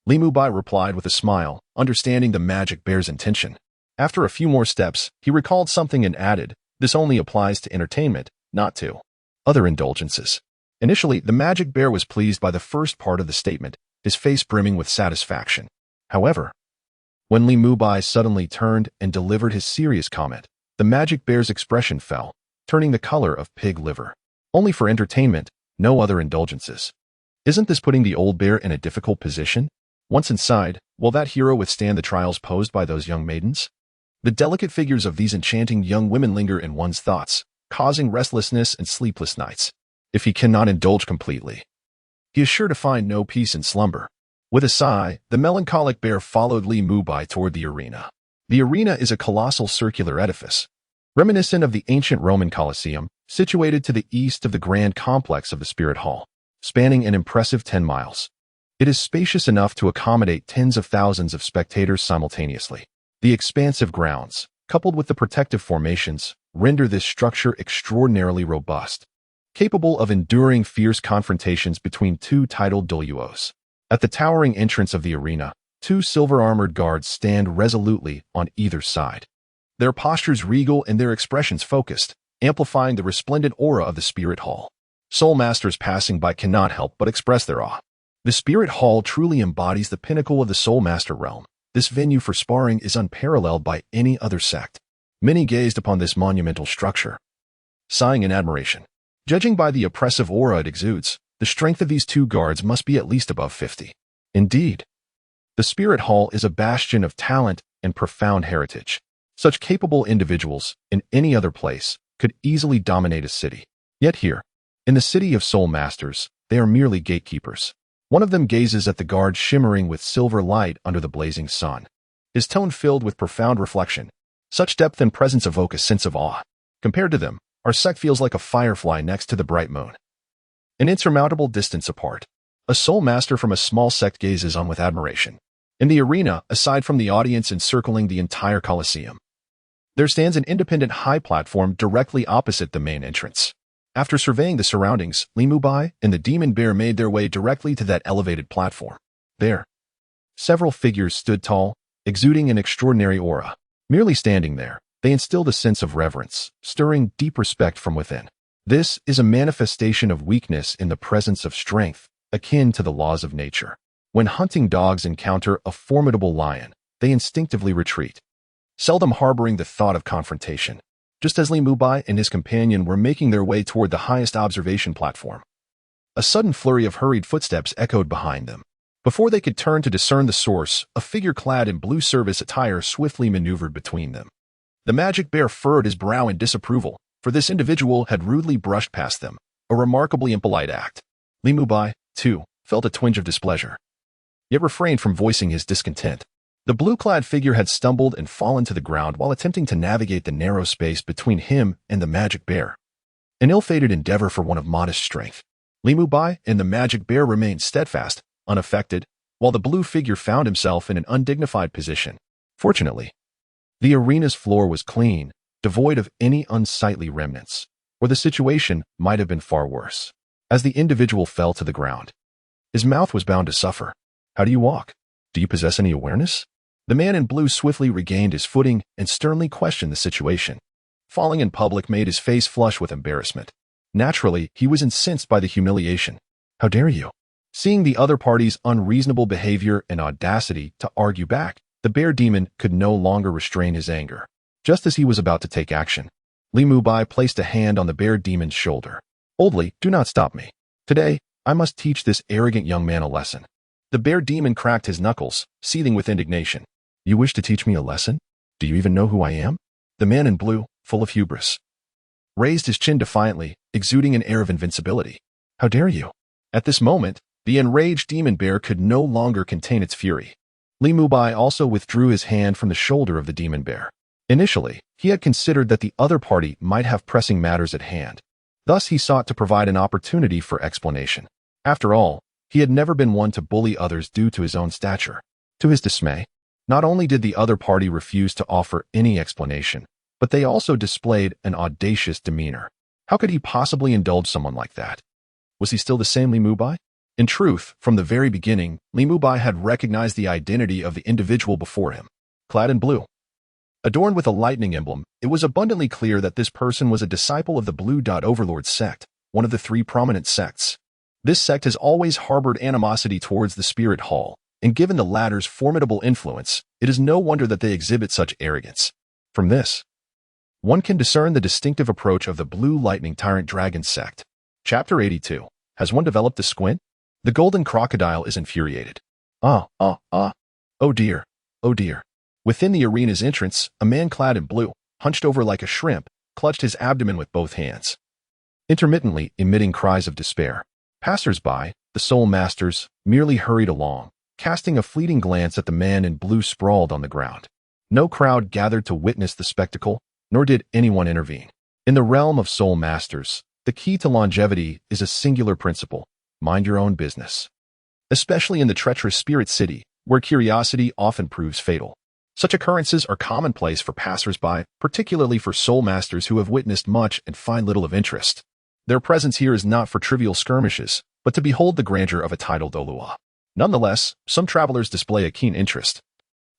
Li Mubai replied with a smile, understanding the magic bear's intention. After a few more steps, he recalled something and added, this only applies to entertainment, not to other indulgences. Initially, the magic bear was pleased by the first part of the statement, his face brimming with satisfaction. However, when Li Mubai suddenly turned and delivered his serious comment, the magic bear's expression fell, turning the color of pig liver. Only for entertainment, no other indulgences. Isn't this putting the old bear in a difficult position? Once inside, will that hero withstand the trials posed by those young maidens? The delicate figures of these enchanting young women linger in one's thoughts, causing restlessness and sleepless nights. If he cannot indulge completely, he is sure to find no peace in slumber. With a sigh, the melancholic bear followed Li Mubai toward the arena. The arena is a colossal circular edifice, reminiscent of the ancient Roman Colosseum, situated to the east of the grand complex of the Spirit Hall, spanning an impressive 10 miles. It is spacious enough to accommodate tens of thousands of spectators simultaneously. The expansive grounds, coupled with the protective formations, render this structure extraordinarily robust, capable of enduring fierce confrontations between two titled Douluos. At the towering entrance of the arena, two silver-armored guards stand resolutely on either side. Their postures regal and their expressions focused, amplifying the resplendent aura of the Spirit Hall. Soul masters passing by cannot help but express their awe. The Spirit Hall truly embodies the pinnacle of the Soul Master realm. This venue for sparring is unparalleled by any other sect. Many gazed upon this monumental structure, sighing in admiration. Judging by the oppressive aura it exudes, the strength of these two guards must be at least above 50. Indeed, the Spirit Hall is a bastion of talent and profound heritage. Such capable individuals, in any other place, could easily dominate a city. Yet here, in the city of Soul Masters, they are merely gatekeepers. One of them gazes at the guard shimmering with silver light under the blazing sun, his tone filled with profound reflection. Such depth and presence evoke a sense of awe. Compared to them, our sect feels like a firefly next to the bright moon, an insurmountable distance apart. A soul master from a small sect gazes on with admiration. In the arena, aside from the audience encircling the entire Colosseum, there stands an independent high platform directly opposite the main entrance. After surveying the surroundings, Li Mubai and the demon bear made their way directly to that elevated platform. There, several figures stood tall, exuding an extraordinary aura. Merely standing there, they instilled a sense of reverence, stirring deep respect from within. This is a manifestation of weakness in the presence of strength, akin to the laws of nature. When hunting dogs encounter a formidable lion, they instinctively retreat, seldom harboring the thought of confrontation. Just as Li Mubai and his companion were making their way toward the highest observation platform, a sudden flurry of hurried footsteps echoed behind them. Before they could turn to discern the source, a figure clad in blue service attire swiftly maneuvered between them. The magic bear furrowed his brow in disapproval, for this individual had rudely brushed past them, a remarkably impolite act. Li Mubai, too, felt a twinge of displeasure, yet refrained from voicing his discontent. The blue-clad figure had stumbled and fallen to the ground while attempting to navigate the narrow space between him and the magic bear, an ill-fated endeavor for one of modest strength. Li Mubai and the magic bear remained steadfast, unaffected, while the blue figure found himself in an undignified position. Fortunately, the arena's floor was clean, devoid of any unsightly remnants, or the situation might have been far worse. As the individual fell to the ground, his mouth was bound to suffer. How do you walk? Do you possess any awareness? The man in blue swiftly regained his footing and sternly questioned the situation. Falling in public made his face flush with embarrassment. Naturally, he was incensed by the humiliation. How dare you? Seeing the other party's unreasonable behavior and audacity to argue back, the bear demon could no longer restrain his anger. Just as he was about to take action, Li Mubai placed a hand on the bear demon's shoulder. Boldly, do not stop me. Today, I must teach this arrogant young man a lesson. The bear demon cracked his knuckles, seething with indignation. You wish to teach me a lesson? Do you even know who I am? The man in blue, full of hubris, raised his chin defiantly, exuding an air of invincibility. How dare you? At this moment, the enraged demon bear could no longer contain its fury. Li Mubai also withdrew his hand from the shoulder of the demon bear. Initially, he had considered that the other party might have pressing matters at hand. Thus, he sought to provide an opportunity for explanation. After all, he had never been one to bully others due to his own stature. To his dismay, not only did the other party refuse to offer any explanation, but they also displayed an audacious demeanor. How could he possibly indulge someone like that? Was he still the same Li Mubai? In truth, from the very beginning, Li Mubai had recognized the identity of the individual before him. Clad in blue, adorned with a lightning emblem, it was abundantly clear that this person was a disciple of the Blue Dot Overlord sect, one of the three prominent sects This sect has always harbored animosity towards the spirit hall, and given the latter's formidable influence, it is no wonder that they exhibit such arrogance. From this, one can discern the distinctive approach of the Blue Lightning Tyrant Dragon sect. Chapter 82. Has one developed a squint? The Golden Crocodile is infuriated. Oh dear, oh dear. Within the arena's entrance, a man clad in blue, hunched over like a shrimp, clutched his abdomen with both hands, intermittently emitting cries of despair. Passers-by, the soul masters, merely hurried along, casting a fleeting glance at the man in blue sprawled on the ground. No crowd gathered to witness the spectacle, nor did anyone intervene. In the realm of soul masters, the key to longevity is a singular principle: mind your own business. Especially in the treacherous spirit city, where curiosity often proves fatal. Such occurrences are commonplace for passers-by, particularly for soul masters who have witnessed much and find little of interest. Their presence here is not for trivial skirmishes, but to behold the grandeur of a tidal Douluo. Nonetheless, some travelers display a keen interest.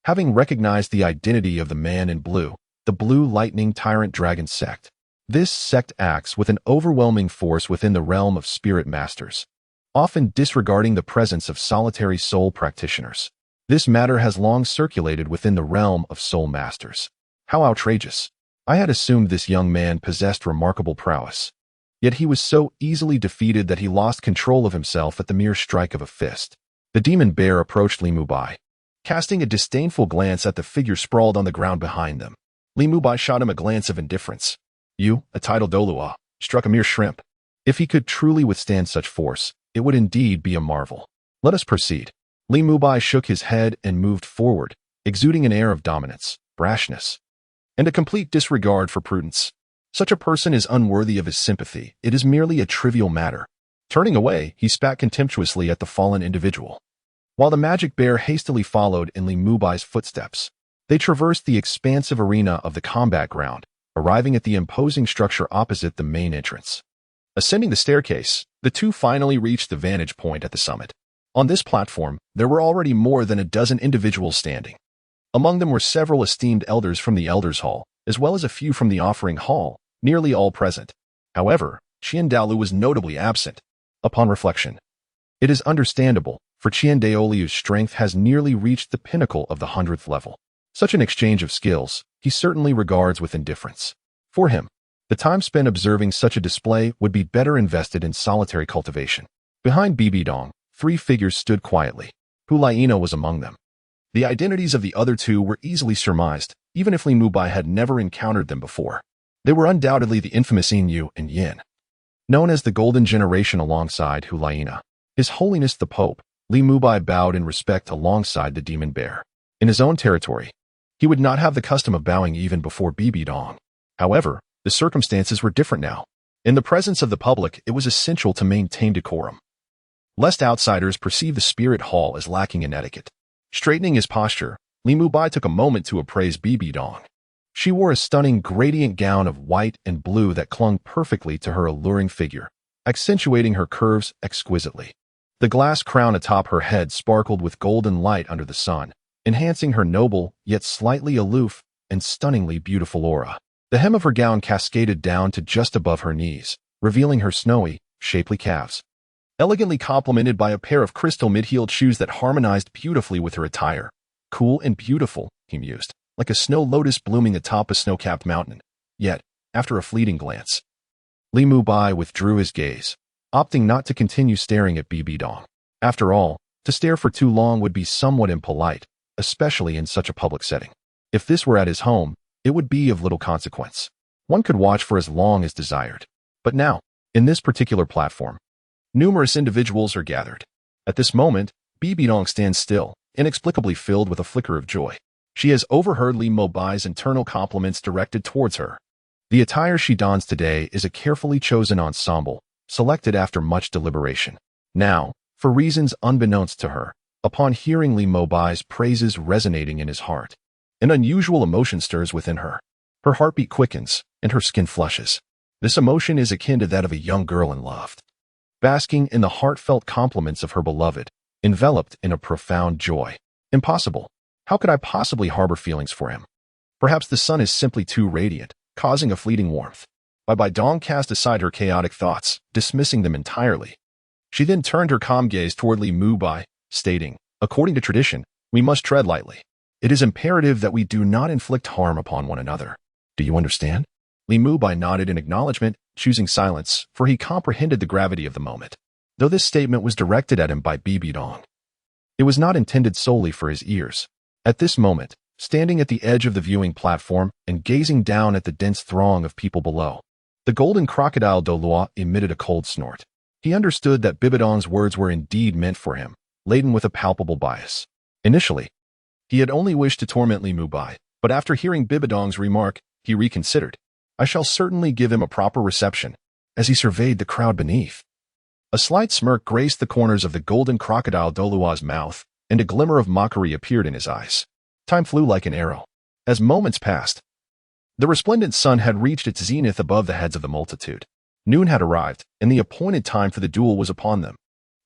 Having recognized the identity of the man in blue, the Blue Lightning Tyrant Dragon sect. This sect acts with an overwhelming force within the realm of spirit masters, often disregarding the presence of solitary soul practitioners. This matter has long circulated within the realm of soul masters. How outrageous! I had assumed this young man possessed remarkable prowess. Yet he was so easily defeated that he lost control of himself at the mere strike of a fist. The demon bear approached Li Mubai, casting a disdainful glance at the figure sprawled on the ground behind them. Li Mubai shot him a glance of indifference. You, a tidal Douluo, struck a mere shrimp. If he could truly withstand such force, it would indeed be a marvel. Let us proceed. Li Mubai shook his head and moved forward, exuding an air of dominance, brashness, and a complete disregard for prudence. Such a person is unworthy of his sympathy. It is merely a trivial matter. Turning away, he spat contemptuously at the fallen individual. While the magic bear hastily followed in Li Mubai's footsteps, they traversed the expansive arena of the combat ground, arriving at the imposing structure opposite the main entrance. Ascending the staircase, the two finally reached the vantage point at the summit. On this platform, there were already more than a dozen individuals standing. Among them were several esteemed elders from the Elders' Hall, as well as a few from the Offering Hall, nearly all present. However, Qian Daolu was notably absent. Upon reflection, it is understandable, for Qian Daolu's strength has nearly reached the pinnacle of the 100th level. Such an exchange of skills, he certainly regards with indifference. For him, the time spent observing such a display would be better invested in solitary cultivation. Behind Bibi Dong, 3 figures stood quietly. Hulaina was among them. The identities of the other 2 were easily surmised, even if Li Mubai had never encountered them before. They were undoubtedly the infamous Yin and Yin, known as the Golden Generation alongside Hulaina. His Holiness the Pope, Li Mubai bowed in respect alongside the demon bear. In his own territory, he would not have the custom of bowing even before Bibi Dong. However, the circumstances were different now. In the presence of the public, it was essential to maintain decorum, lest outsiders perceive the spirit hall as lacking in etiquette. Straightening his posture, Li Mubai took a moment to appraise Bibi Dong. She wore a stunning gradient gown of white and blue that clung perfectly to her alluring figure, accentuating her curves exquisitely. The glass crown atop her head sparkled with golden light under the sun, enhancing her noble, yet slightly aloof, and stunningly beautiful aura. The hem of her gown cascaded down to just above her knees, revealing her snowy, shapely calves, elegantly complemented by a pair of crystal mid-heeled shoes that harmonized beautifully with her attire. Cool and beautiful, he mused, like a snow lotus blooming atop a snow-capped mountain. Yet, after a fleeting glance, Li Mubai withdrew his gaze, opting not to continue staring at Bibi Dong. After all, to stare for too long would be somewhat impolite, especially in such a public setting. If this were at his home, it would be of little consequence. One could watch for as long as desired. But now, in this particular platform, numerous individuals are gathered. At this moment, Bibi Dong stands still, inexplicably filled with a flicker of joy. She has overheard Li Mubai's internal compliments directed towards her. The attire she dons today is a carefully chosen ensemble, selected after much deliberation. Now, for reasons unbeknownst to her, upon hearing Li Mubai's praises resonating in his heart, an unusual emotion stirs within her. Her heartbeat quickens, and her skin flushes. This emotion is akin to that of a young girl in love, basking in the heartfelt compliments of her beloved, enveloped in a profound joy. Impossible. How could I possibly harbor feelings for him? Perhaps the sun is simply too radiant, causing a fleeting warmth. Bibi Dong cast aside her chaotic thoughts, dismissing them entirely. She then turned her calm gaze toward Li Mubai, stating, "According to tradition, we must tread lightly. It is imperative that we do not inflict harm upon one another. Do you understand?" Li Mubai nodded in acknowledgement, choosing silence, for he comprehended the gravity of the moment. Though this statement was directed at him by Bibi Dong, it was not intended solely for his ears. At this moment, standing at the edge of the viewing platform and gazing down at the dense throng of people below, the Golden Crocodile Douluo emitted a cold snort. He understood that Bibi Dong's words were indeed meant for him, laden with a palpable bias. Initially, he had only wished to torment Li Mubai, but after hearing Bibi Dong's remark, he reconsidered. I shall certainly give him a proper reception, as he surveyed the crowd beneath. A slight smirk graced the corners of the Golden Crocodile Douluo's mouth, and a glimmer of mockery appeared in his eyes. Time flew like an arrow. As moments passed, the resplendent sun had reached its zenith above the heads of the multitude. Noon had arrived, and the appointed time for the duel was upon them.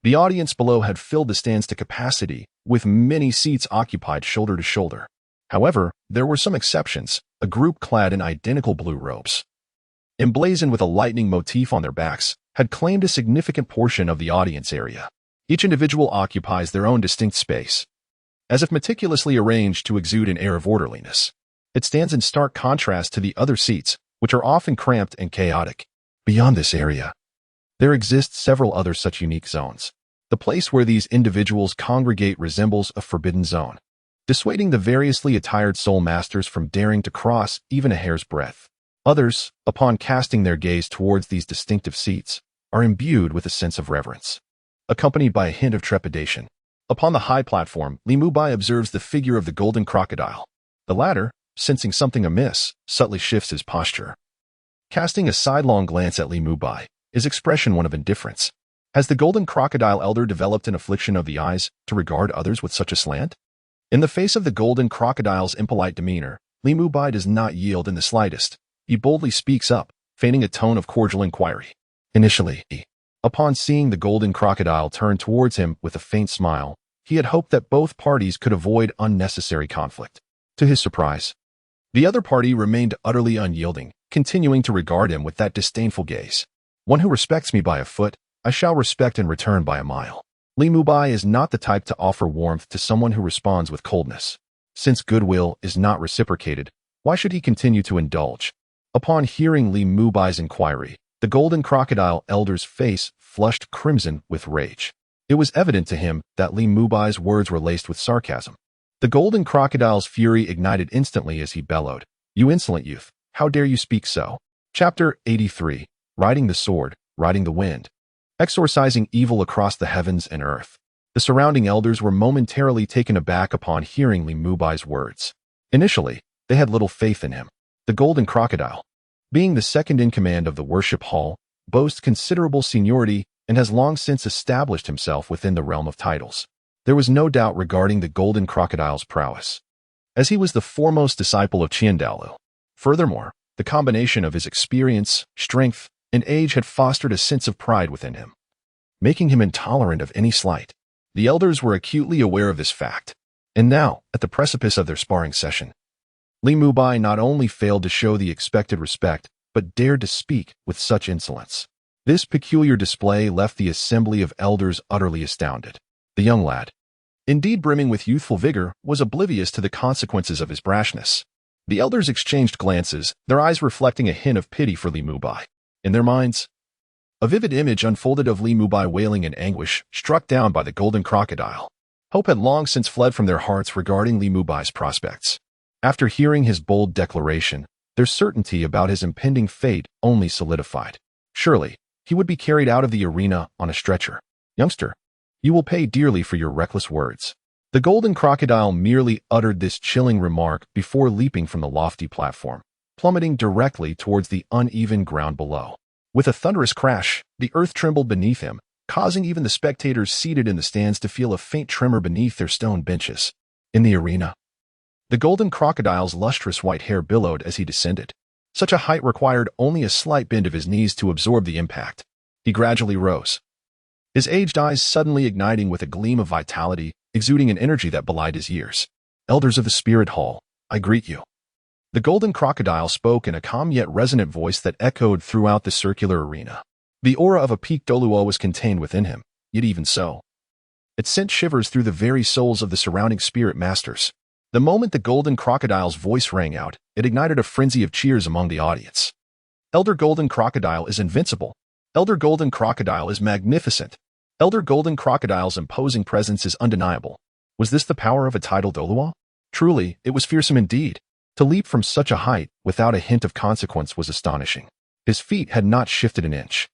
The audience below had filled the stands to capacity, with many seats occupied shoulder to shoulder. However, there were some exceptions, a group clad in identical blue robes, emblazoned with a lightning motif on their backs, had claimed a significant portion of the audience area. Each individual occupies their own distinct space, as if meticulously arranged to exude an air of orderliness. It stands in stark contrast to the other seats, which are often cramped and chaotic. Beyond this area, there exist several other such unique zones. The place where these individuals congregate resembles a forbidden zone, dissuading the variously attired soul masters from daring to cross even a hair's breadth. Others, upon casting their gaze towards these distinctive seats, are imbued with a sense of reverence, accompanied by a hint of trepidation. Upon the high platform, Li Mubai observes the figure of the Golden Crocodile. The latter, sensing something amiss, subtly shifts his posture. Casting a sidelong glance at Li Mubai, his expression one of indifference. Has the Golden Crocodile elder developed an affliction of the eyes to regard others with such a slant? In the face of the Golden Crocodile's impolite demeanor, Li Mubai does not yield in the slightest. He boldly speaks up, feigning a tone of cordial inquiry. Initially, upon seeing the Golden Crocodile turn towards him with a faint smile, he had hoped that both parties could avoid unnecessary conflict. To his surprise, the other party remained utterly unyielding, continuing to regard him with that disdainful gaze. One who respects me by a foot, I shall respect in return by a mile. Li Mubai is not the type to offer warmth to someone who responds with coldness. Since goodwill is not reciprocated, why should he continue to indulge? Upon hearing Li Mubai's inquiry, the Golden Crocodile elder's face flushed crimson with rage. It was evident to him that Li Mubai's words were laced with sarcasm. The Golden Crocodile's fury ignited instantly as he bellowed, "You insolent youth, how dare you speak so?" Chapter 83, Riding the Sword, Riding the Wind. Exorcising evil across the heavens and earth. The surrounding elders were momentarily taken aback upon hearing Li Mubai's words. Initially, they had little faith in him. The Golden Crocodile, being the second in command of the worship hall, boasts considerable seniority and has long since established himself within the realm of titles. There was no doubt regarding the Golden Crocodile's prowess, as he was the foremost disciple of Douluo. Furthermore, the combination of his experience, strength, and age had fostered a sense of pride within him, making him intolerant of any slight. The elders were acutely aware of this fact, and now, at the precipice of their sparring session, Li Mubai not only failed to show the expected respect, but dared to speak with such insolence. This peculiar display left the assembly of elders utterly astounded. The young lad, indeed brimming with youthful vigor, was oblivious to the consequences of his brashness. The elders exchanged glances, their eyes reflecting a hint of pity for Li Mubai. In their minds, a vivid image unfolded of Li Mubai wailing in anguish, struck down by the Golden Crocodile. Hope had long since fled from their hearts regarding Li Mubai's prospects. After hearing his bold declaration, their certainty about his impending fate only solidified. Surely, he would be carried out of the arena on a stretcher. "Youngster, you will pay dearly for your reckless words." The Golden Crocodile merely uttered this chilling remark before leaping from the lofty platform, plummeting directly towards the uneven ground below. With a thunderous crash, the earth trembled beneath him, causing even the spectators seated in the stands to feel a faint tremor beneath their stone benches. In the arena, the Golden Crocodile's lustrous white hair billowed as he descended. Such a height required only a slight bend of his knees to absorb the impact. He gradually rose, his aged eyes suddenly igniting with a gleam of vitality, exuding an energy that belied his years. "Elders of the Spirit Hall, I greet you." The Golden Crocodile spoke in a calm yet resonant voice that echoed throughout the circular arena. The aura of a peak Douluo was contained within him, yet even so, it sent shivers through the very souls of the surrounding spirit masters. The moment the Golden Crocodile's voice rang out, it ignited a frenzy of cheers among the audience. Elder Golden Crocodile is invincible. Elder Golden Crocodile is magnificent. Elder Golden Crocodile's imposing presence is undeniable. Was this the power of a tidal Douluo? Truly, it was fearsome indeed. To leap from such a height without a hint of consequence was astonishing. His feet had not shifted an inch.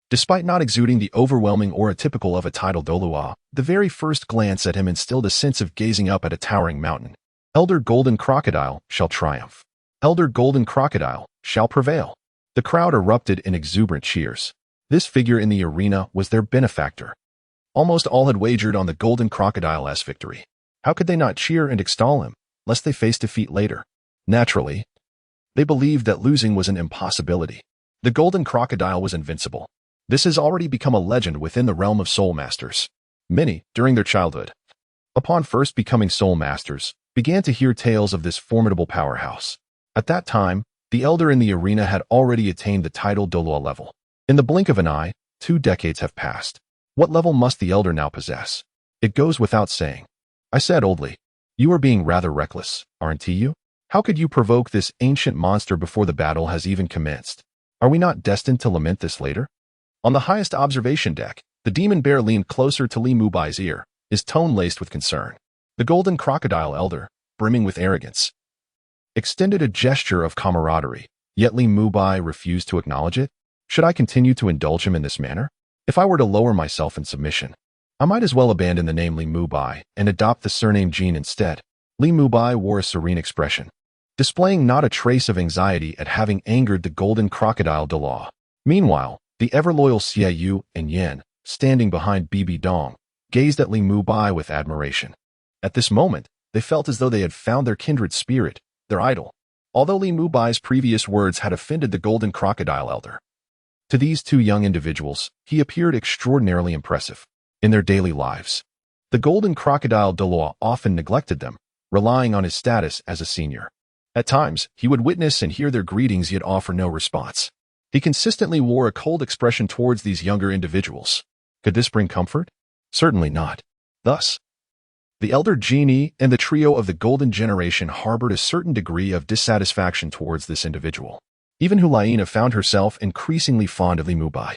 Despite not exuding the overwhelming aura typical of a tidal Douluo, the very first glance at him instilled a sense of gazing up at a towering mountain. Elder Golden Crocodile shall triumph. Elder Golden Crocodile shall prevail. The crowd erupted in exuberant cheers. This figure in the arena was their benefactor. Almost all had wagered on the Golden Crocodile's victory. How could they not cheer and extol him, lest they face defeat later? Naturally, they believed that losing was an impossibility. The Golden Crocodile was invincible. This has already become a legend within the realm of soul masters. Many, during their childhood, upon first becoming soul masters, began to hear tales of this formidable powerhouse. At that time, the elder in the arena had already attained the tidal Douluo level. In the blink of an eye, 2 decades have passed. What level must the elder now possess? It goes without saying. I said oldly, you are being rather reckless, aren't you? How could you provoke this ancient monster before the battle has even commenced? Are we not destined to lament this later? On the highest observation deck, the demon bear leaned closer to Li Mubai's ear, his tone laced with concern. The Golden Crocodile elder, brimming with arrogance, extended a gesture of camaraderie, yet Li Mubai refused to acknowledge it. Should I continue to indulge him in this manner? If I were to lower myself in submission, I might as well abandon the name Li Mubai and adopt the surname Jin instead. Li Mubai wore a serene expression, displaying not a trace of anxiety at having angered the Golden Crocodile Douluo. Meanwhile, the ever-loyal Xiaoyu and Yen, standing behind Bibi Dong, gazed at Li Mubai with admiration. At this moment, they felt as though they had found their kindred spirit, their idol. Although Li Mubai's previous words had offended the Golden Crocodile elder, to these 2 young individuals, he appeared extraordinarily impressive. In their daily lives, the Golden Crocodile Douluo often neglected them, relying on his status as a senior. At times, he would witness and hear their greetings yet offer no response. He consistently wore a cold expression towards these younger individuals. Could this bring comfort? Certainly not. Thus, the elder genie and the trio of the Golden Generation harbored a certain degree of dissatisfaction towards this individual. Even Hulaina found herself increasingly fond of Li Mubai,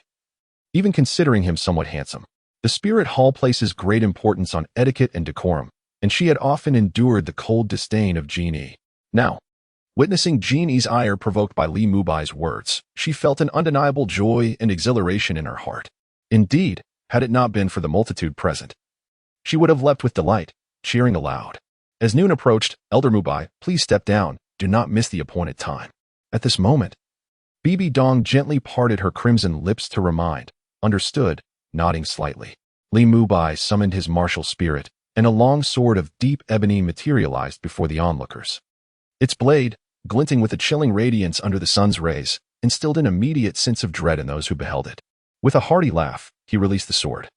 even considering him somewhat handsome. The spirit hall places great importance on etiquette and decorum, and she had often endured the cold disdain of Genie. Now, witnessing Genie's ire provoked by Li Mubai's words, she felt an undeniable joy and exhilaration in her heart. Indeed, had it not been for the multitude present, she would have leapt with delight, cheering aloud. As noon approached, Elder Mubai, please step down, do not miss the appointed time. At this moment, Bibi Dong gently parted her crimson lips to remind, understood, nodding slightly. Li Mubai summoned his martial spirit, and a long sword of deep ebony materialized before the onlookers. Its blade, glinting with a chilling radiance under the sun's rays, instilled an immediate sense of dread in those who beheld it. With a hearty laugh, he released the sword,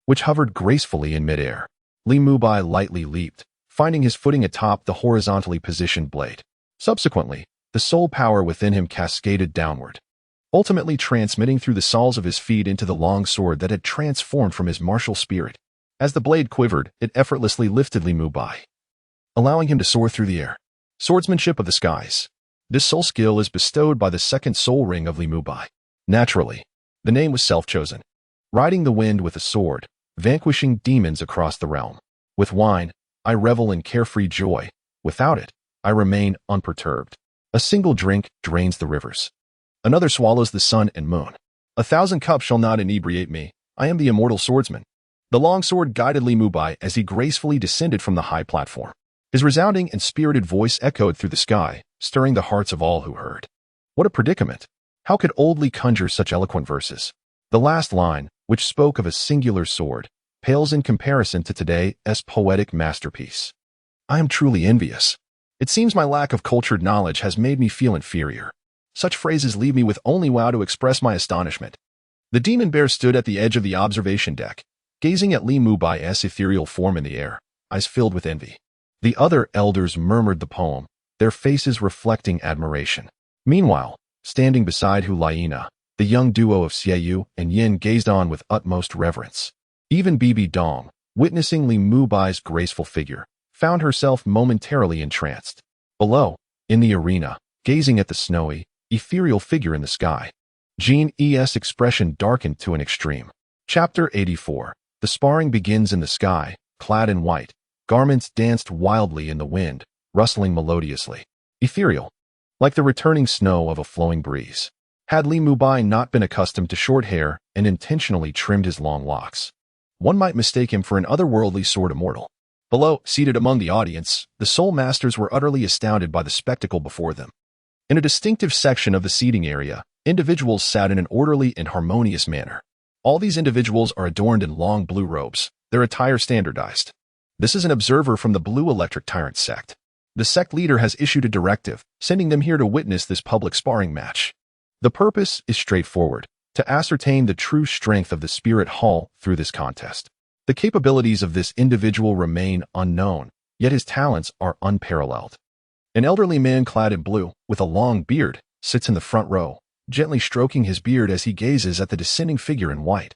which hovered gracefully in midair. Li Mubai lightly leaped, finding his footing atop the horizontally positioned blade. Subsequently, the soul power within him cascaded downward, ultimately transmitting through the soles of his feet into the long sword that had transformed from his martial spirit. As the blade quivered, it effortlessly lifted Li Mubai, allowing him to soar through the air. Swordsmanship of the skies. This soul skill is bestowed by the second soul ring of Li Mubai. Naturally, the name was self-chosen. Riding the wind with a sword, vanquishing demons across the realm. With wine, I revel in carefree joy. Without it, I remain unperturbed. A single drink drains the rivers. Another swallows the sun and moon. 1,000 cups shall not inebriate me. I am the immortal swordsman. The long sword guided Li Mubai as he gracefully descended from the high platform. His resounding and spirited voice echoed through the sky, stirring the hearts of all who heard. What a predicament! How could old Li conjure such eloquent verses? The last line, which spoke of a singular sword, pales in comparison to today's poetic masterpiece. I am truly envious. It seems my lack of cultured knowledge has made me feel inferior. Such phrases leave me with only wow to express my astonishment. The demon bear stood at the edge of the observation deck, gazing at Li Mubai's ethereal form in the air, eyes filled with envy. The other elders murmured the poem, their faces reflecting admiration. Meanwhile, standing beside Hulaina, the young duo of Xiaoyu and Yin gazed on with utmost reverence. Even Bibi Dong, witnessing Li Mubai's graceful figure, found herself momentarily entranced. Below, in the arena, gazing at the snowy, ethereal figure in the sky, Jean's expression darkened to an extreme. Chapter 84. The sparring begins in the sky, clad in white. Garments danced wildly in the wind, rustling melodiously. Ethereal, like the returning snow of a flowing breeze. Had Li Mubai not been accustomed to short hair and intentionally trimmed his long locks, one might mistake him for an otherworldly sword immortal. Below, seated among the audience, the soul masters were utterly astounded by the spectacle before them. In a distinctive section of the seating area, individuals sat in an orderly and harmonious manner. All these individuals are adorned in long blue robes, their attire standardized. This is an observer from the Blue Electric Tyrant sect. The sect leader has issued a directive, sending them here to witness this public sparring match. The purpose is straightforward: to ascertain the true strength of the spirit hall through this contest. The capabilities of this individual remain unknown, yet his talents are unparalleled. An elderly man clad in blue, with a long beard, sits in the front row, gently stroking his beard as he gazes at the descending figure in white.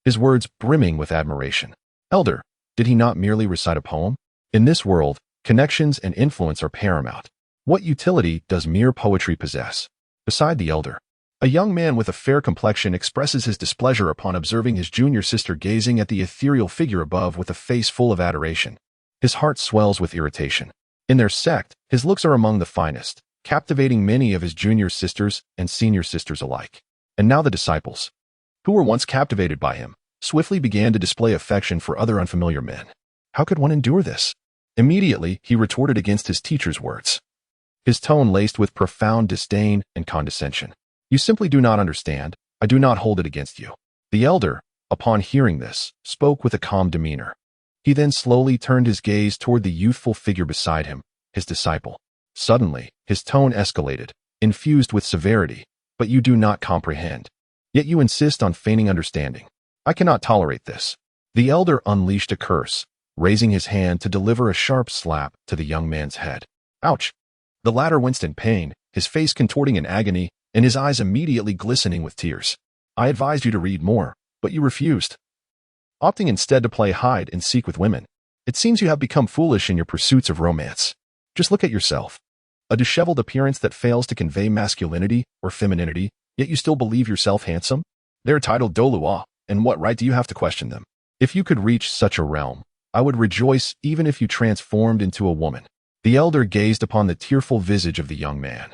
His words brimming with admiration. Elder, did he not merely recite a poem? In this world, connections and influence are paramount. What utility does mere poetry possess? Beside the elder, a young man with a fair complexion expresses his displeasure upon observing his junior sister gazing at the ethereal figure above with a face full of adoration. His heart swells with irritation. In their sect, his looks are among the finest, captivating many of his junior sisters and senior sisters alike. And now the disciples, who were once captivated by him, swiftly began to display affection for other unfamiliar men. How could one endure this? Immediately, he retorted against his teacher's words, his tone laced with profound disdain and condescension. You simply do not understand. I do not hold it against you. The elder, upon hearing this, spoke with a calm demeanor. He then slowly turned his gaze toward the youthful figure beside him, his disciple. Suddenly, his tone escalated, infused with severity. But you do not comprehend. Yet you insist on feigning understanding. I cannot tolerate this. The elder unleashed a curse, raising his hand to deliver a sharp slap to the young man's head. Ouch! The latter winced in pain, his face contorting in agony, and his eyes immediately glistening with tears. I advised you to read more, but you refused, opting instead to play hide and seek with women. It seems you have become foolish in your pursuits of romance. Just look at yourself. A disheveled appearance that fails to convey masculinity or femininity, yet you still believe yourself handsome? They're titled Douluo, and what right do you have to question them? If you could reach such a realm, I would rejoice even if you transformed into a woman. The elder gazed upon the tearful visage of the young man.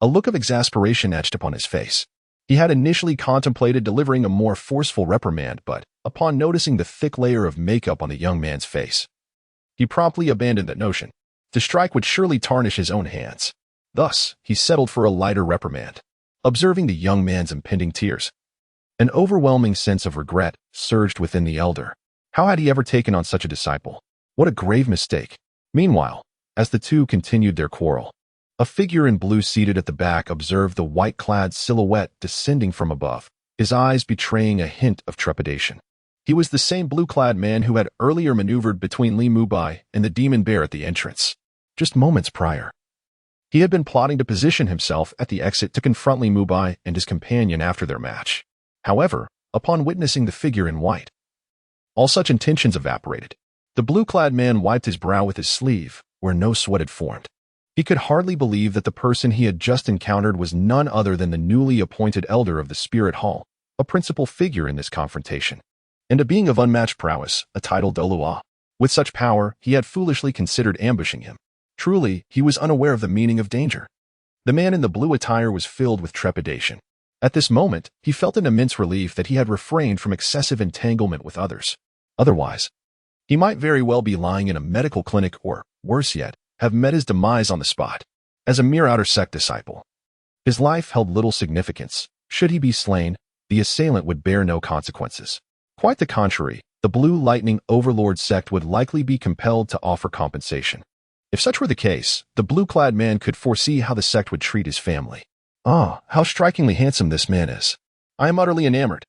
A look of exasperation etched upon his face. He had initially contemplated delivering a more forceful reprimand, but, upon noticing the thick layer of makeup on the young man's face, he promptly abandoned that notion. To strike would surely tarnish his own hands. Thus, he settled for a lighter reprimand. Observing the young man's impending tears, an overwhelming sense of regret surged within the elder. How had he ever taken on such a disciple? What a grave mistake. Meanwhile, as the two continued their quarrel, a figure in blue seated at the back observed the white-clad silhouette descending from above, his eyes betraying a hint of trepidation. He was the same blue-clad man who had earlier maneuvered between Li Mubai and the demon bear at the entrance. Just moments prior, he had been plotting to position himself at the exit to confront Li Mubai and his companion after their match. However, upon witnessing the figure in white, all such intentions evaporated. The blue-clad man wiped his brow with his sleeve, where no sweat had formed. He could hardly believe that the person he had just encountered was none other than the newly appointed elder of the Spirit Hall, a principal figure in this confrontation, and a being of unmatched prowess, a titled Douluo. With such power, he had foolishly considered ambushing him. Truly, he was unaware of the meaning of danger. The man in the blue attire was filled with trepidation. At this moment, he felt an immense relief that he had refrained from excessive entanglement with others. Otherwise, he might very well be lying in a medical clinic or, worse yet, have met his demise on the spot. As a mere outer sect disciple, his life held little significance. Should he be slain, the assailant would bear no consequences. Quite the contrary, the Blue Lightning Overlord sect would likely be compelled to offer compensation. If such were the case, the blue-clad man could foresee how the sect would treat his family. Ah, how strikingly handsome this man is. I am utterly enamored.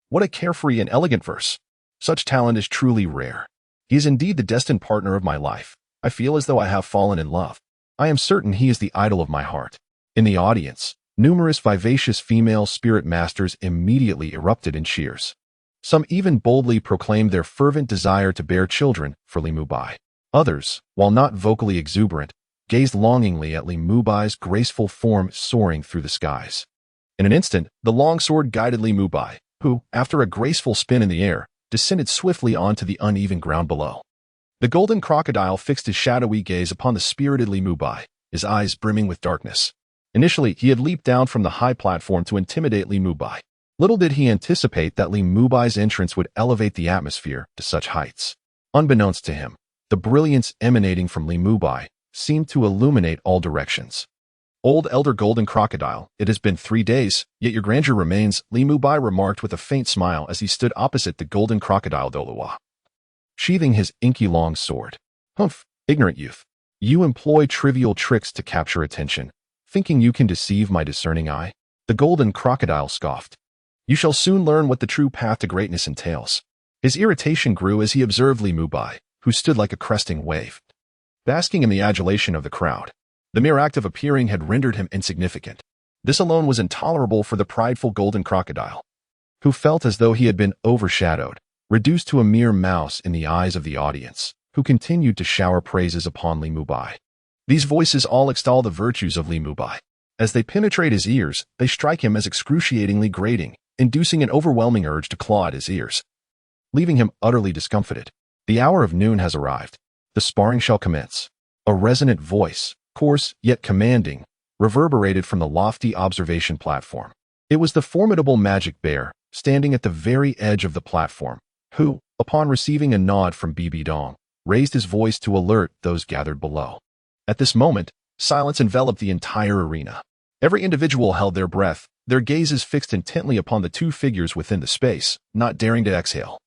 What a carefree and elegant verse. Such talent is truly rare. He is indeed the destined partner of my life. I feel as though I have fallen in love. I am certain he is the idol of my heart. In the audience, numerous vivacious female spirit masters immediately erupted in cheers. Some even boldly proclaimed their fervent desire to bear children for Li Mubai. Others, while not vocally exuberant, gazed longingly at Li Mubai's graceful form soaring through the skies. In an instant, the longsword guided Li Mubai, who, after a graceful spin in the air, descended swiftly onto the uneven ground below. The Golden Crocodile fixed his shadowy gaze upon the spirited Li Mubai, his eyes brimming with darkness. Initially, he had leaped down from the high platform to intimidate Li Mubai. Little did he anticipate that Li Mubai's entrance would elevate the atmosphere to such heights. Unbeknownst to him, the brilliance emanating from Li Mubai seemed to illuminate all directions. "Old Elder Golden Crocodile, it has been 3 days, yet your grandeur remains," Li Mubai remarked with a faint smile as he stood opposite the Golden Crocodile Douluo, sheathing his inky long sword. "Humph, ignorant youth. You employ trivial tricks to capture attention, thinking you can deceive my discerning eye?" The Golden Crocodile scoffed. "You shall soon learn what the true path to greatness entails." His irritation grew as he observed Li Mubai, who stood like a cresting wave, basking in the adulation of the crowd. The mere act of appearing had rendered him insignificant. This alone was intolerable for the prideful Golden Crocodile, who felt as though he had been overshadowed, reduced to a mere mouse in the eyes of the audience, who continued to shower praises upon Li Mubai. These voices all extol the virtues of Li Mubai. As they penetrate his ears, they strike him as excruciatingly grating, inducing an overwhelming urge to claw at his ears, leaving him utterly discomfited. The hour of noon has arrived. The sparring shall commence. A resonant voice, coarse yet commanding, reverberated from the lofty observation platform. It was the formidable Magic Bear, standing at the very edge of the platform, who, upon receiving a nod from Bibi Dong, raised his voice to alert those gathered below. At this moment, silence enveloped the entire arena. Every individual held their breath, their gazes fixed intently upon the two figures within the space, not daring to exhale.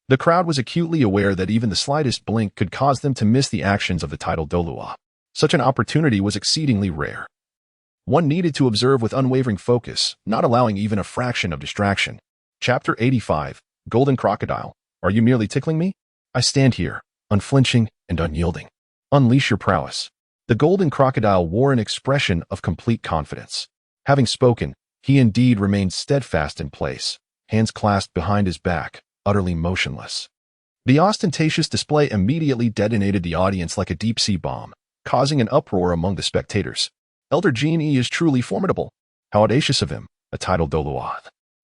The crowd was acutely aware that even the slightest blink could cause them to miss the actions of the titled Douluo. Such an opportunity was exceedingly rare. One needed to observe with unwavering focus, not allowing even a fraction of distraction. Chapter 85, Golden Crocodile. Are you merely tickling me? I stand here, unflinching and unyielding. Unleash your prowess. The Golden Crocodile wore an expression of complete confidence. Having spoken, he indeed remained steadfast in place, hands clasped behind his back, utterly motionless. The ostentatious display immediately detonated the audience like a deep-sea bomb, causing an uproar among the spectators. Elder Genie is truly formidable. How audacious of him, a titled Douluo.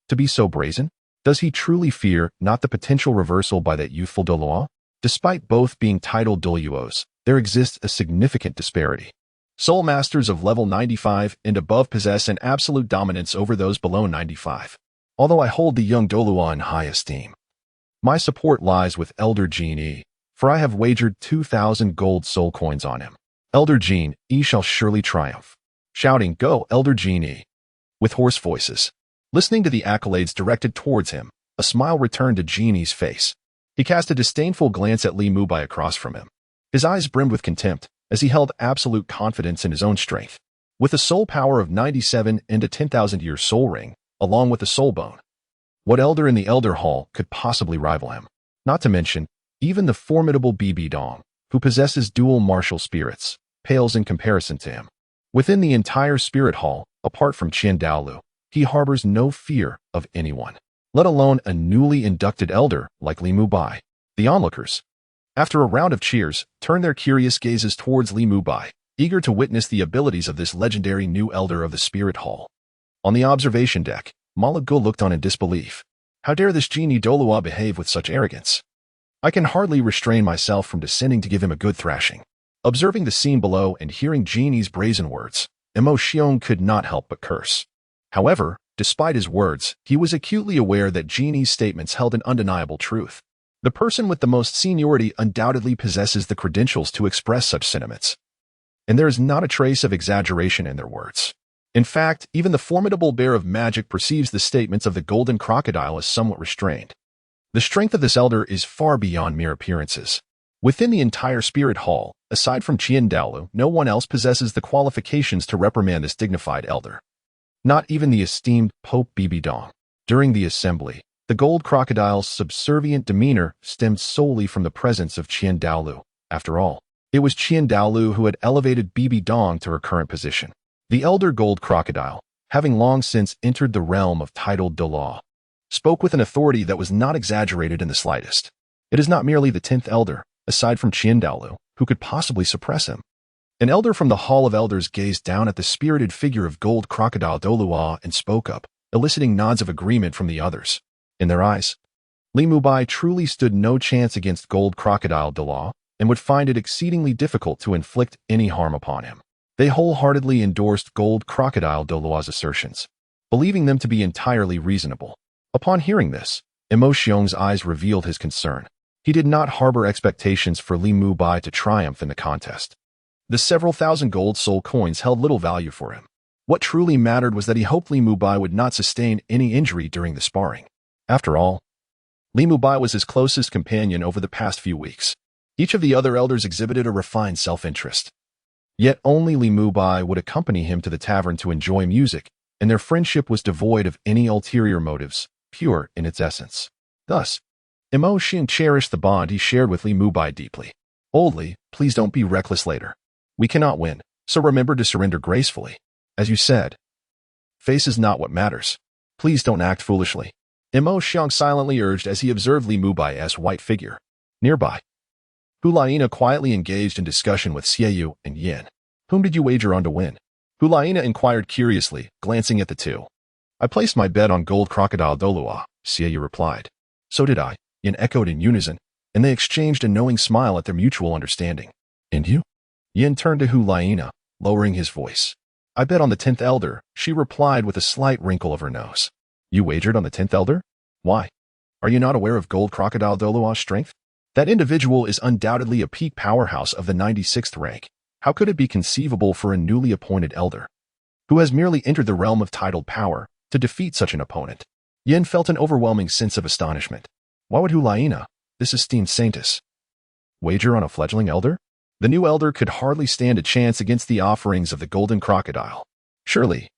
To be so brazen? Does he truly fear not the potential reversal by that youthful Douluo? Despite both being titled Douluos, there exists a significant disparity. Soul Masters of level 95 and above possess an absolute dominance over those below 95. Although I hold the young Douluo in high esteem, my support lies with Elder Genie, for I have wagered 2,000 gold soul coins on him. Elder Genie shall surely triumph. Shouting, "Go, Elder Genie!" with hoarse voices. Listening to the accolades directed towards him, a smile returned to Genie's face. He cast a disdainful glance at Li Mubai across from him. His eyes brimmed with contempt, as he held absolute confidence in his own strength. With a soul power of 97 and a 10,000-year soul ring, along with a soul bone, what elder in the Elder Hall could possibly rival him? Not to mention, even the formidable Bibi Dong, who possesses dual martial spirits, pales in comparison to him. Within the entire Spirit Hall, apart from Qian Daolu, he harbors no fear of anyone, let alone a newly inducted elder like Li Mubai. The onlookers, after a round of cheers, turned their curious gazes towards Li Mubai, eager to witness the abilities of this legendary new elder of the Spirit Hall. On the observation deck, Malago looked on in disbelief. How dare this Genie Douluo behave with such arrogance? I can hardly restrain myself from descending to give him a good thrashing. Observing the scene below and hearing Genie's brazen words, Emotion could not help but curse. However, despite his words, he was acutely aware that Genie's statements held an undeniable truth. The person with the most seniority undoubtedly possesses the credentials to express such sentiments, and there is not a trace of exaggeration in their words. In fact, even the formidable bear of magic perceives the statements of the Golden Crocodile as somewhat restrained. The strength of this elder is far beyond mere appearances. Within the entire Spirit Hall, aside from Qian Daolu, no one else possesses the qualifications to reprimand this dignified elder. Not even the esteemed Pope Bibi Dong. During the assembly, the Gold Crocodile's subservient demeanor stemmed solely from the presence of Qian Daolu. After all, it was Qian Daolu who had elevated Bibi Dong to her current position. The elder Gold Crocodile, having long since entered the realm of titled Douluo, spoke with an authority that was not exaggerated in the slightest. It is not merely the 10th elder, aside from Douluo, who could possibly suppress him. An elder from the Hall of Elders gazed down at the spirited figure of Gold Crocodile Douluo and spoke up, eliciting nods of agreement from the others. In their eyes, Li Mubai truly stood no chance against Gold Crocodile Douluo and would find it exceedingly difficult to inflict any harm upon him. They wholeheartedly endorsed Gold Crocodile Douluo's assertions, believing them to be entirely reasonable. Upon hearing this, Mo Xiong's eyes revealed his concern. He did not harbor expectations for Li Mubai to triumph in the contest. The several thousand gold soul coins held little value for him. What truly mattered was that he hoped Li Mubai would not sustain any injury during the sparring. After all, Li Mubai was his closest companion over the past few weeks. Each of the other elders exhibited a refined self-interest. Yet only Li Mubai would accompany him to the tavern to enjoy music, and their friendship was devoid of any ulterior motives, pure in its essence. Thus, Mo Xiong cherished the bond he shared with Li Mubai deeply. Oldly, please don't be reckless later. We cannot win, so remember to surrender gracefully. As you said, face is not what matters. Please don't act foolishly. Mo Xiong silently urged as he observed Li Mubai's white figure. Nearby, Hulaina quietly engaged in discussion with Xiaoyu and Yin. Whom did you wager on to win? Hulaina inquired curiously, glancing at the two. I placed my bet on Gold Crocodile Douluo, Xiaoyu replied. So did I, Yin echoed in unison, and they exchanged a knowing smile at their mutual understanding. And you? Yin turned to Hulaina, lowering his voice. I bet on the 10th elder, she replied with a slight wrinkle of her nose. You wagered on the 10th elder? Why? Are you not aware of Gold Crocodile Douluo's strength? That individual is undoubtedly a peak powerhouse of the 96th rank. How could it be conceivable for a newly appointed elder, who has merely entered the realm of titled power, to defeat such an opponent? Yin felt an overwhelming sense of astonishment. Why would Hulaina, this esteemed saintess, wager on a fledgling elder? The new elder could hardly stand a chance against the offerings of the Golden Crocodile. Surely,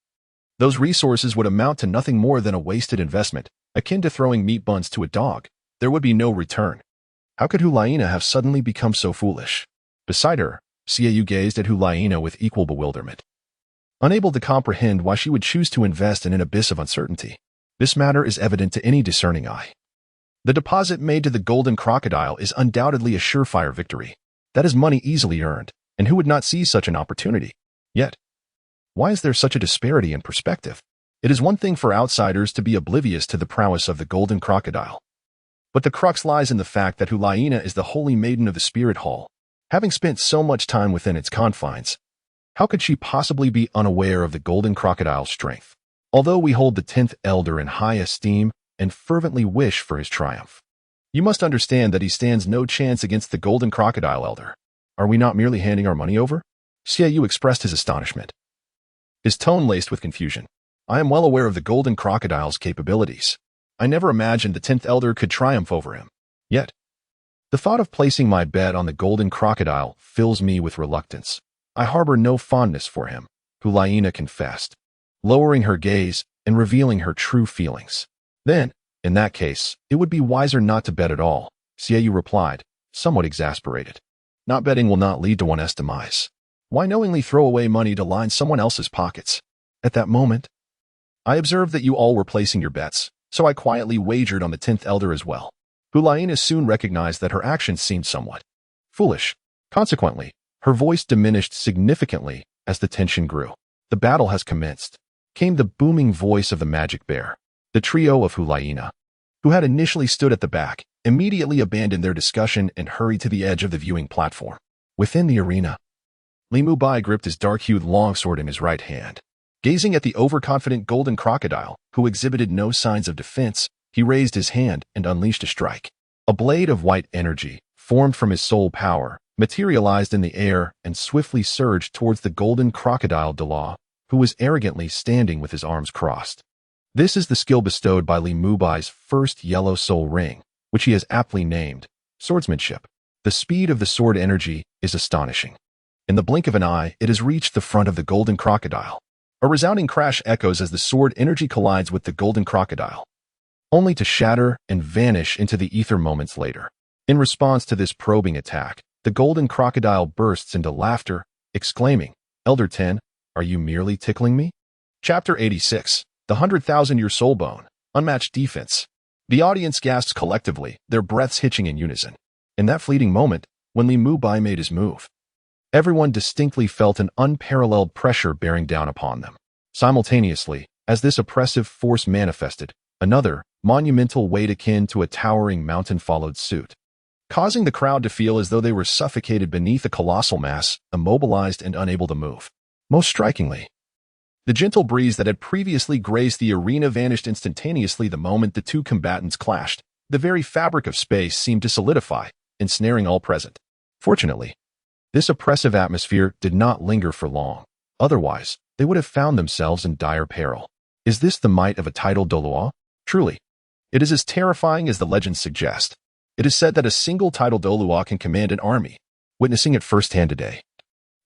those resources would amount to nothing more than a wasted investment, akin to throwing meat buns to a dog. There would be no return. How could Hulaina have suddenly become so foolish? Beside her, Xiaoyu gazed at Hulaina with equal bewilderment, unable to comprehend why she would choose to invest in an abyss of uncertainty. This matter is evident to any discerning eye. The deposit made to the Golden Crocodile is undoubtedly a surefire victory. That is money easily earned, and who would not seize such an opportunity? Yet, why is there such a disparity in perspective? It is one thing for outsiders to be oblivious to the prowess of the Golden Crocodile. But the crux lies in the fact that Hulaina is the holy maiden of the Spirit Hall. Having spent so much time within its confines, how could she possibly be unaware of the Golden Crocodile's strength? Although we hold the 10th elder in high esteem and fervently wish for his triumph, you must understand that he stands no chance against the Golden Crocodile elder. Are we not merely handing our money over? Xiaoyu expressed his astonishment, his tone laced with confusion. I am well aware of the Golden Crocodile's capabilities. I never imagined the 10th elder could triumph over him. Yet, the thought of placing my bet on the Golden Crocodile fills me with reluctance. I harbor no fondness for him, Hulaina confessed, lowering her gaze and revealing her true feelings. Then, in that case, it would be wiser not to bet at all, Xiaoyu replied, somewhat exasperated. Not betting will not lead to one's demise. Why knowingly throw away money to line someone else's pockets? At that moment, I observed that you all were placing your bets, so I quietly wagered on the 10th elder as well. Hulaina soon recognized that her actions seemed somewhat foolish. Consequently, her voice diminished significantly as the tension grew. The battle has commenced, came the booming voice of the magic bear. The trio of Hulaina, who had initially stood at the back, immediately abandoned their discussion and hurried to the edge of the viewing platform. Within the arena, Li Mubai gripped his dark-hued longsword in his right hand. Gazing at the overconfident Golden Crocodile, who exhibited no signs of defense, he raised his hand and unleashed a strike. A blade of white energy, formed from his soul power, materialized in the air and swiftly surged towards the Golden Crocodile Douluo, who was arrogantly standing with his arms crossed. This is the skill bestowed by Li Mubai's first yellow soul ring, which he has aptly named swordsmanship. The speed of the sword energy is astonishing. In the blink of an eye, it has reached the front of the Golden Crocodile. A resounding crash echoes as the sword energy collides with the Golden Crocodile, only to shatter and vanish into the ether moments later. In response to this probing attack, the Golden Crocodile bursts into laughter, exclaiming, Elder 10, are you merely tickling me? Chapter 86. The 100,000-Year Soul Bone. unmatched defense. The audience gasped collectively, their breaths hitching in unison. In that fleeting moment, when Li Mubai made his move, everyone distinctly felt an unparalleled pressure bearing down upon them. Simultaneously, as this oppressive force manifested, another, monumental weight akin to a towering mountain followed suit, causing the crowd to feel as though they were suffocated beneath a colossal mass, immobilized and unable to move. Most strikingly, the gentle breeze that had previously graced the arena vanished instantaneously the moment the two combatants clashed. The very fabric of space seemed to solidify, ensnaring all present. Fortunately, this oppressive atmosphere did not linger for long. Otherwise, they would have found themselves in dire peril. Is this the might of a titled Douluo? Truly, it is as terrifying as the legends suggest. It is said that a single titled Douluo can command an army. Witnessing it firsthand today,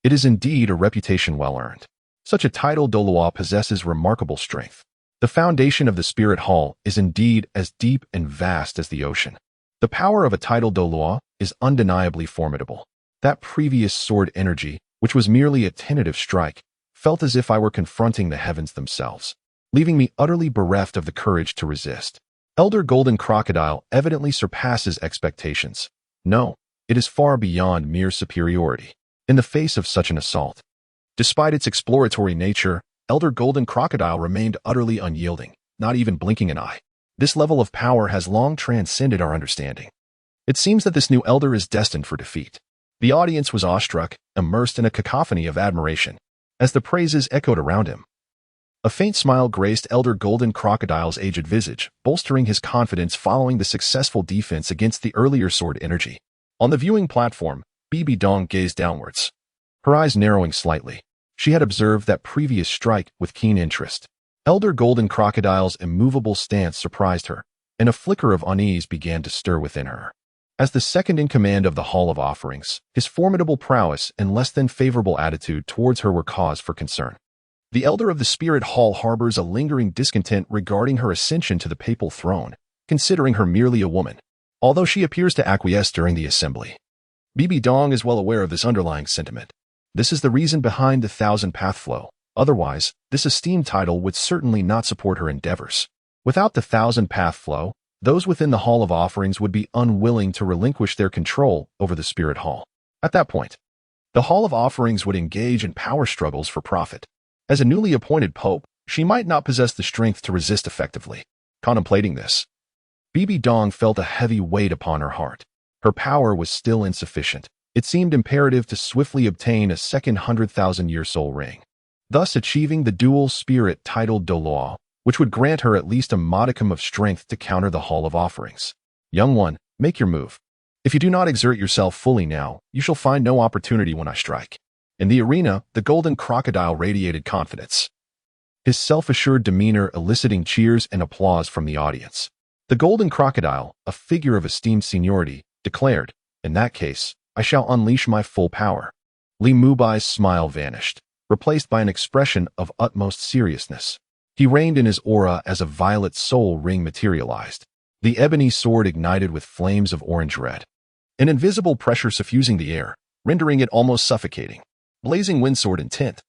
it is indeed a reputation well earned. Such a titled Douluo possesses remarkable strength. The foundation of the Spirit Hall is indeed as deep and vast as the ocean. The power of a titled Douluo is undeniably formidable. That previous sword energy, which was merely a tentative strike, felt as if I were confronting the heavens themselves, leaving me utterly bereft of the courage to resist. Elder Golden Crocodile evidently surpasses expectations. No, it is far beyond mere superiority. In the face of such an assault, despite its exploratory nature, Elder Golden Crocodile remained utterly unyielding, not even blinking an eye. This level of power has long transcended our understanding. It seems that this new elder is destined for defeat. The audience was awestruck, immersed in a cacophony of admiration, as the praises echoed around him. A faint smile graced Elder Golden Crocodile's aged visage, bolstering his confidence following the successful defense against the earlier sword energy. On the viewing platform, Bibi Dong gazed downwards, her eyes narrowing slightly. She had observed that previous strike with keen interest. Elder Golden Crocodile's immovable stance surprised her, and a flicker of unease began to stir within her. As the second in command of the Hall of Offerings, his formidable prowess and less than favorable attitude towards her were cause for concern. The Elder of the Spirit Hall harbors a lingering discontent regarding her ascension to the papal throne, considering her merely a woman, although she appears to acquiesce during the assembly. Bibi Dong is well aware of this underlying sentiment. This is the reason behind the Thousand Path Flow. Otherwise, this esteemed title would certainly not support her endeavors. Without the Thousand Path Flow, those within the Hall of Offerings would be unwilling to relinquish their control over the Spirit Hall. At that point, the Hall of Offerings would engage in power struggles for profit. As a newly appointed pope, she might not possess the strength to resist effectively. Contemplating this, Bibi Dong felt a heavy weight upon her heart. Her power was still insufficient. It seemed imperative to swiftly obtain a second 100,000-year soul ring, thus achieving the dual spirit titled Douluo, which would grant her at least a modicum of strength to counter the Hall of Offerings. Young one, make your move. If you do not exert yourself fully now, you shall find no opportunity when I strike. In the arena, the Golden Crocodile radiated confidence, his self-assured demeanor eliciting cheers and applause from the audience. The Golden Crocodile, a figure of esteemed seniority, declared, "In that case, I shall unleash my full power." Li Mubai's smile vanished, replaced by an expression of utmost seriousness. He reigned in his aura as a violet soul ring materialized. The ebony sword ignited with flames of orange red, an invisible pressure suffusing the air, rendering it almost suffocating. Blazing windsword intent.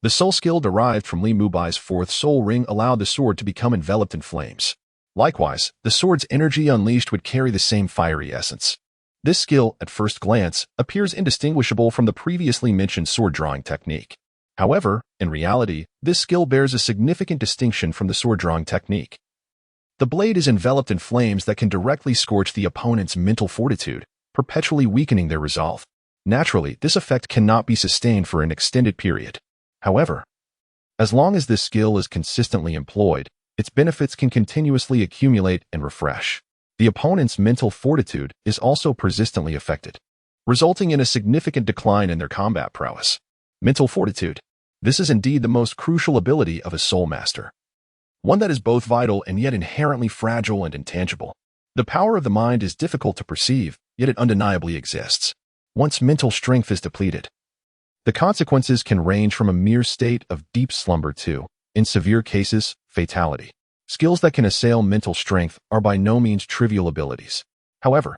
The soul skill derived from Li Mubai's fourth soul ring allowed the sword to become enveloped in flames. Likewise, the sword's energy unleashed would carry the same fiery essence. This skill, at first glance, appears indistinguishable from the previously mentioned sword drawing technique. However, in reality, this skill bears a significant distinction from the sword drawing technique. The blade is enveloped in flames that can directly scorch the opponent's mental fortitude, perpetually weakening their resolve. Naturally, this effect cannot be sustained for an extended period. However, as long as this skill is consistently employed, its benefits can continuously accumulate and refresh. The opponent's mental fortitude is also persistently affected, resulting in a significant decline in their combat prowess. Mental fortitude. This is indeed the most crucial ability of a soul master, one that is both vital and yet inherently fragile and intangible. The power of the mind is difficult to perceive, yet it undeniably exists. Once mental strength is depleted, the consequences can range from a mere state of deep slumber to, in severe cases, fatality. Skills that can assail mental strength are by no means trivial abilities. However,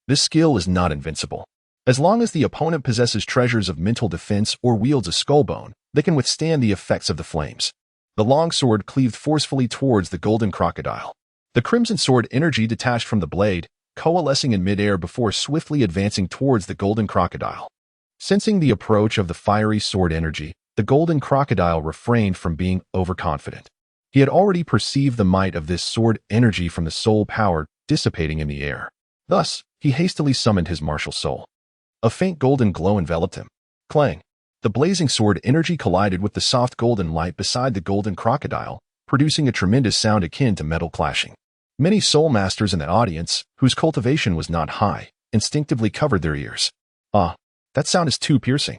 this skill is not invincible. As long as the opponent possesses treasures of mental defense or wields a skull bone, they can withstand the effects of the flames. The long sword cleaved forcefully towards the Golden Crocodile. The crimson sword energy detached from the blade, coalescing in midair before swiftly advancing towards the Golden Crocodile. Sensing the approach of the fiery sword energy, the Golden Crocodile refrained from being overconfident. He had already perceived the might of this sword energy from the soul power dissipating in the air. Thus, he hastily summoned his martial soul. A faint golden glow enveloped him. Clang! The blazing sword energy collided with the soft golden light beside the Golden Crocodile, producing a tremendous sound akin to metal clashing. Many soul masters in that audience, whose cultivation was not high, instinctively covered their ears. Ah, that sound is too piercing.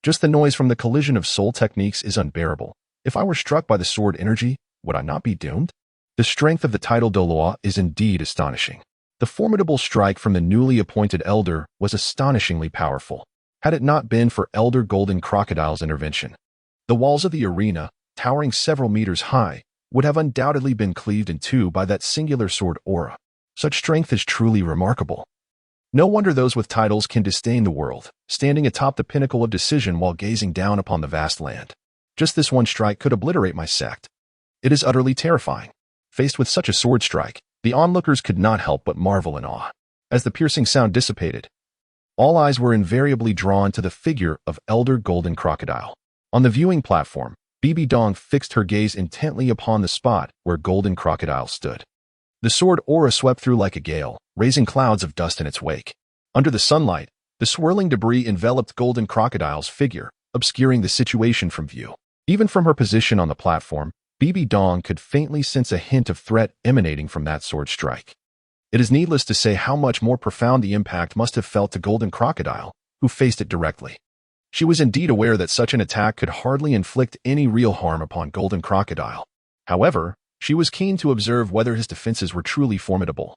Just the noise from the collision of soul techniques is unbearable. If I were struck by the sword energy, would I not be doomed? The strength of the title Douluo is indeed astonishing. The formidable strike from the newly appointed elder was astonishingly powerful, had it not been for Elder Golden Crocodile's intervention. The walls of the arena, towering several meters high, would have undoubtedly been cleaved in two by that singular sword aura. Such strength is truly remarkable. No wonder those with titles can disdain the world, standing atop the pinnacle of decision while gazing down upon the vast land. Just this one strike could obliterate my sect. It is utterly terrifying. Faced with such a sword strike, the onlookers could not help but marvel in awe. As the piercing sound dissipated, all eyes were invariably drawn to the figure of Elder Golden Crocodile. On the viewing platform, Bibi Dong fixed her gaze intently upon the spot where Golden Crocodile stood. The sword aura swept through like a gale, raising clouds of dust in its wake. Under the sunlight, the swirling debris enveloped Golden Crocodile's figure, obscuring the situation from view. Even from her position on the platform, Bibi Dong could faintly sense a hint of threat emanating from that sword strike. It is needless to say how much more profound the impact must have felt to Golden Crocodile, who faced it directly. She was indeed aware that such an attack could hardly inflict any real harm upon Golden Crocodile. However, she was keen to observe whether his defenses were truly formidable,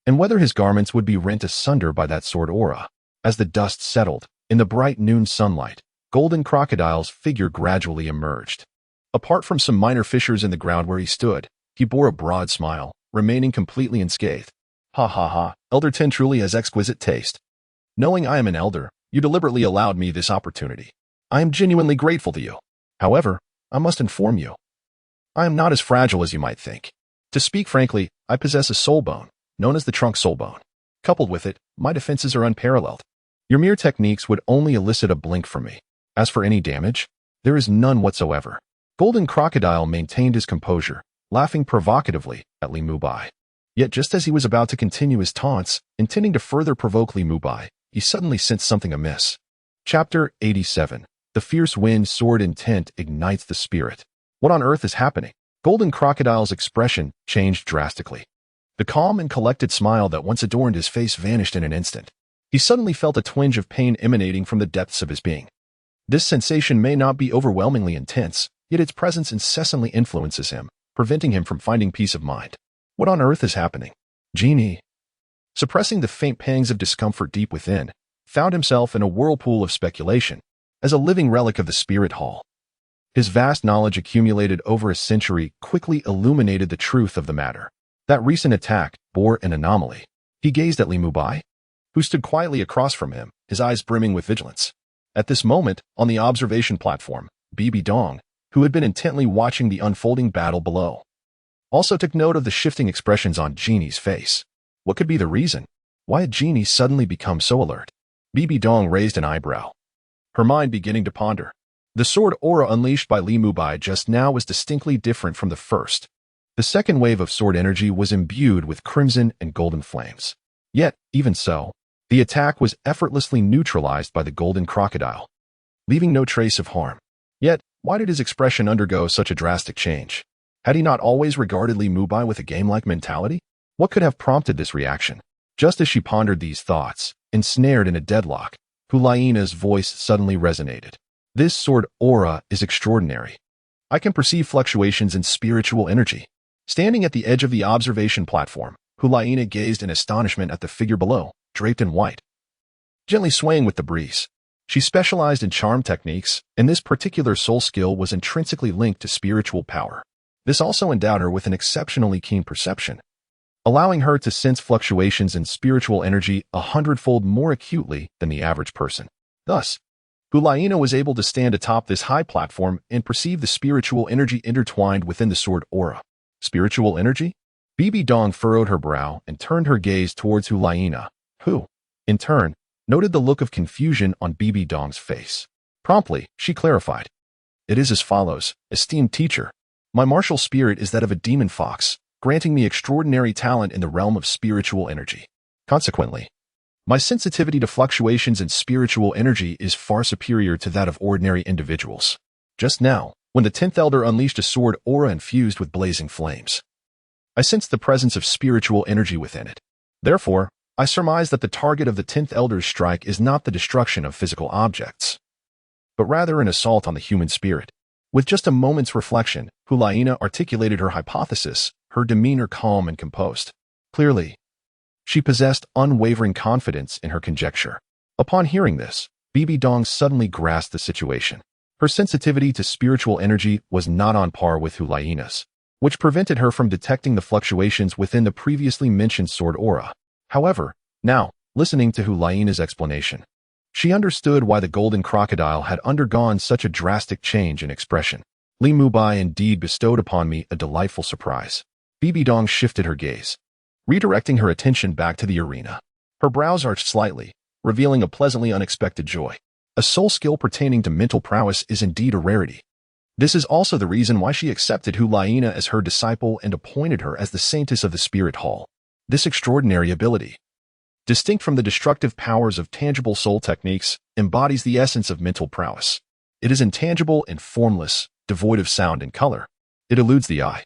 and whether his garments would be rent asunder by that sword aura. As the dust settled, in the bright noon sunlight, Golden Crocodile's figure gradually emerged. Apart from some minor fissures in the ground where he stood, he bore a broad smile, remaining completely unscathed. Ha ha ha, Elder Ten truly has exquisite taste. Knowing I am an elder, you deliberately allowed me this opportunity. I am genuinely grateful to you. However, I must inform you, I am not as fragile as you might think. To speak frankly, I possess a soul bone, known as the trunk soul bone. Coupled with it, my defenses are unparalleled. Your mere techniques would only elicit a blink from me. As for any damage, there is none whatsoever. Golden Crocodile maintained his composure, laughing provocatively at Li Mubai. Yet just as he was about to continue his taunts, intending to further provoke Li Mubai, he suddenly sensed something amiss. Chapter 87. The fierce wind sword intent ignites the spirit. What on earth is happening? Golden Crocodile's expression changed drastically. The calm and collected smile that once adorned his face vanished in an instant. He suddenly felt a twinge of pain emanating from the depths of his being. This sensation may not be overwhelmingly intense, yet its presence incessantly influences him, preventing him from finding peace of mind. What on earth is happening? Genie, suppressing the faint pangs of discomfort deep within, found himself in a whirlpool of speculation, as a living relic of the spirit hall. His vast knowledge accumulated over a century quickly illuminated the truth of the matter. That recent attack bore an anomaly. He gazed at Li Mubai, who stood quietly across from him, his eyes brimming with vigilance. At this moment, on the observation platform, Bibi Dong, who had been intently watching the unfolding battle below, also took note of the shifting expressions on Genie's face. What could be the reason? Why had Genie suddenly become so alert? Bibi Dong raised an eyebrow, her mind beginning to ponder. The sword aura unleashed by Li Mubai just now was distinctly different from the first. The second wave of sword energy was imbued with crimson and golden flames. Yet, even so, the attack was effortlessly neutralized by the Golden Crocodile, leaving no trace of harm. Yet, why did his expression undergo such a drastic change? Had he not always regarded Li Mubai with a game-like mentality? What could have prompted this reaction? Just as she pondered these thoughts, ensnared in a deadlock, Hulaina's voice suddenly resonated. This sword aura is extraordinary. I can perceive fluctuations in spiritual energy. Standing at the edge of the observation platform, Hulaina gazed in astonishment at the figure below, draped in white, gently swaying with the breeze. She specialized in charm techniques, and this particular soul skill was intrinsically linked to spiritual power. This also endowed her with an exceptionally keen perception, allowing her to sense fluctuations in spiritual energy 100-fold more acutely than the average person. Thus, Hulaina was able to stand atop this high platform and perceive the spiritual energy intertwined within the sword aura. Spiritual energy? Bibi Dong furrowed her brow and turned her gaze towards Hulaina, who, in turn, noted the look of confusion on Bibi Dong's face. Promptly, she clarified. It is as follows, esteemed teacher. My martial spirit is that of a demon fox, granting me extraordinary talent in the realm of spiritual energy. Consequently, my sensitivity to fluctuations in spiritual energy is far superior to that of ordinary individuals. Just now, when the 10th Elder unleashed a sword aura infused with blazing flames, I sensed the presence of spiritual energy within it. Therefore, I surmise that the target of the 10th Elder's strike is not the destruction of physical objects, but rather an assault on the human spirit. With just a moment's reflection, Hulaina articulated her hypothesis, her demeanor calm and composed. Clearly, she possessed unwavering confidence in her conjecture. Upon hearing this, Bibi Dong suddenly grasped the situation. Her sensitivity to spiritual energy was not on par with Hulaina's, which prevented her from detecting the fluctuations within the previously mentioned sword aura. However, now, listening to Hulaina's explanation, she understood why the Golden Crocodile had undergone such a drastic change in expression. Li Mubai indeed bestowed upon me a delightful surprise. Bibi Dong shifted her gaze, redirecting her attention back to the arena. Her brows arched slightly, revealing a pleasantly unexpected joy. A soul skill pertaining to mental prowess is indeed a rarity. This is also the reason why she accepted Hulaina as her disciple and appointed her as the saintess of the Spirit Hall. This extraordinary ability, distinct from the destructive powers of tangible soul techniques, embodies the essence of mental prowess. It is intangible and formless, devoid of sound and color. It eludes the eye,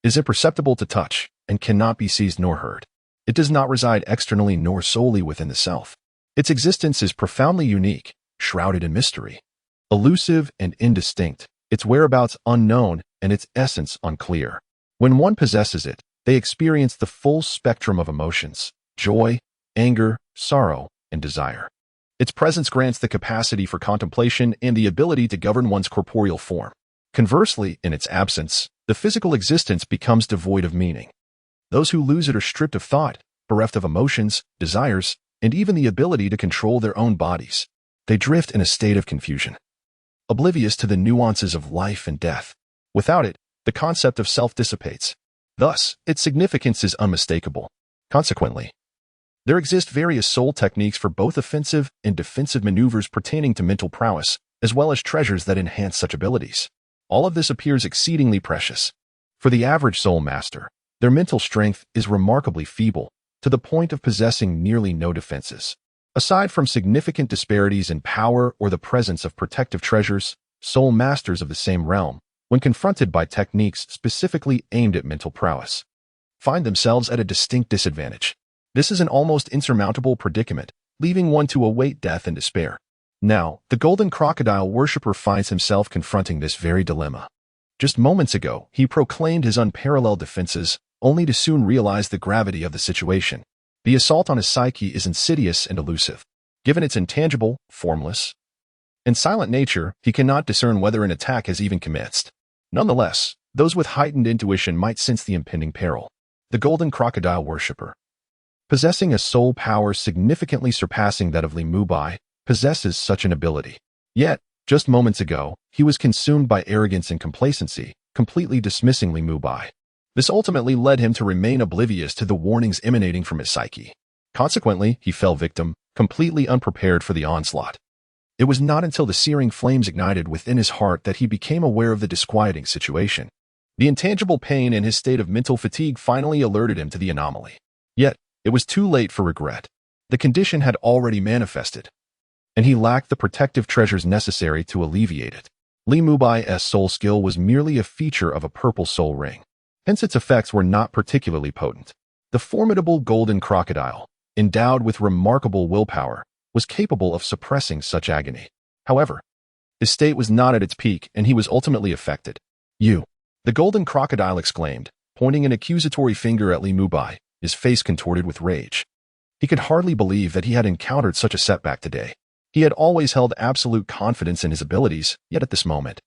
is imperceptible to touch, and cannot be seized nor heard. It does not reside externally nor solely within the self. Its existence is profoundly unique, shrouded in mystery, elusive and indistinct, its whereabouts unknown and its essence unclear. When one possesses it, they experience the full spectrum of emotions, joy, anger, sorrow, and desire. Its presence grants the capacity for contemplation and the ability to govern one's corporeal form. Conversely, in its absence, the physical existence becomes devoid of meaning. Those who lose it are stripped of thought, bereft of emotions, desires, and even the ability to control their own bodies. They drift in a state of confusion, oblivious to the nuances of life and death. Without it, the concept of self dissipates. Thus, its significance is unmistakable. Consequently, there exist various soul techniques for both offensive and defensive maneuvers pertaining to mental prowess, as well as treasures that enhance such abilities. All of this appears exceedingly precious. For the average soul master, their mental strength is remarkably feeble, to the point of possessing nearly no defenses. Aside from significant disparities in power or the presence of protective treasures, soul masters of the same realm, when confronted by techniques specifically aimed at mental prowess, find themselves at a distinct disadvantage. This is an almost insurmountable predicament, leaving one to await death in despair. Now, the Golden Crocodile worshipper finds himself confronting this very dilemma. Just moments ago, he proclaimed his unparalleled defenses, only to soon realize the gravity of the situation. The assault on his psyche is insidious and elusive. Given its intangible, formless, and silent nature, he cannot discern whether an attack has even commenced. Nonetheless, those with heightened intuition might sense the impending peril. The Golden Crocodile worshipper, possessing a soul power significantly surpassing that of Li Mubai, possesses such an ability. Yet, just moments ago, he was consumed by arrogance and complacency, completely dismissing Li Mubai. This ultimately led him to remain oblivious to the warnings emanating from his psyche. Consequently, he fell victim, completely unprepared for the onslaught. It was not until the searing flames ignited within his heart that he became aware of the disquieting situation. The intangible pain and his state of mental fatigue finally alerted him to the anomaly. Yet, it was too late for regret. The condition had already manifested, and he lacked the protective treasures necessary to alleviate it. Li Mubai's soul skill was merely a feature of a purple soul ring. Hence its effects were not particularly potent. The formidable Golden Crocodile, endowed with remarkable willpower, was capable of suppressing such agony. However, his state was not at its peak and he was ultimately affected. "You!" the Golden Crocodile exclaimed, pointing an accusatory finger at Li Mubai, his face contorted with rage. He could hardly believe that he had encountered such a setback today. He had always held absolute confidence in his abilities, yet at this moment,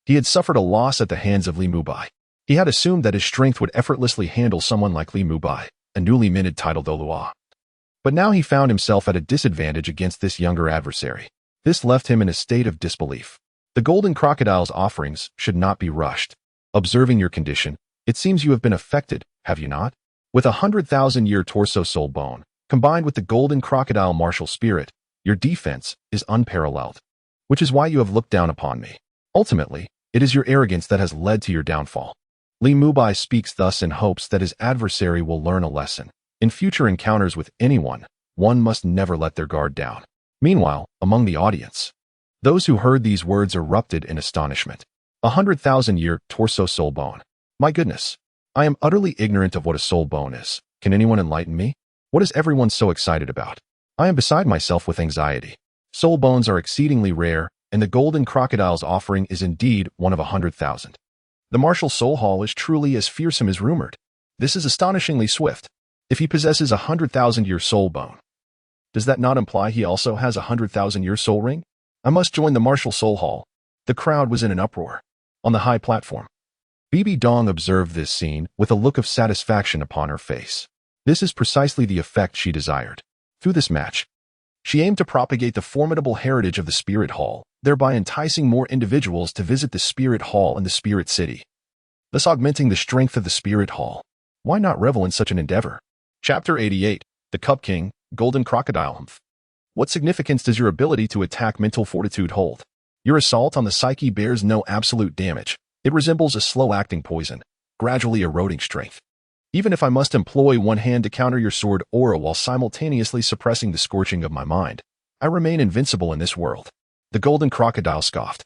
he had suffered a loss at the hands of Li Mubai. He had assumed that his strength would effortlessly handle someone like Li Mubai, a newly minted title Douluo. But now he found himself at a disadvantage against this younger adversary. This left him in a state of disbelief. The Golden Crocodile's offerings should not be rushed. Observing your condition, it seems you have been affected, have you not? With 100,000-year torso soul bone, combined with the Golden Crocodile martial spirit, your defense is unparalleled. Which is why you have looked down upon me. Ultimately, it is your arrogance that has led to your downfall. Li Mubai speaks thus in hopes that his adversary will learn a lesson. In future encounters with anyone, one must never let their guard down. Meanwhile, among the audience, those who heard these words erupted in astonishment. 100,000-year torso soul bone. My goodness, I am utterly ignorant of what a soul bone is. Can anyone enlighten me? What is everyone so excited about? I am beside myself with anxiety. Soul bones are exceedingly rare, and the Golden Crocodile's offering is indeed one of 100,000. The martial soul hall is truly as fearsome as rumored. This is astonishingly swift. If he possesses 100,000-year soul bone, does that not imply he also has 100,000-year soul ring? I must join the martial soul hall. The crowd was in an uproar. On the high platform, Bibi Dong observed this scene with a look of satisfaction upon her face. This is precisely the effect she desired. Through this match, she aimed to propagate the formidable heritage of the Spirit Hall, thereby enticing more individuals to visit the Spirit Hall and the Spirit City, thus augmenting the strength of the Spirit Hall. Why not revel in such an endeavor? Chapter 88. The Cup King, Golden Crocodile. What significance does your ability to attack mental fortitude hold? Your assault on the psyche bears no absolute damage. It resembles a slow-acting poison, gradually eroding strength. Even if I must employ one hand to counter your sword aura while simultaneously suppressing the scorching of my mind, I remain invincible in this world. The Golden Crocodile scoffed.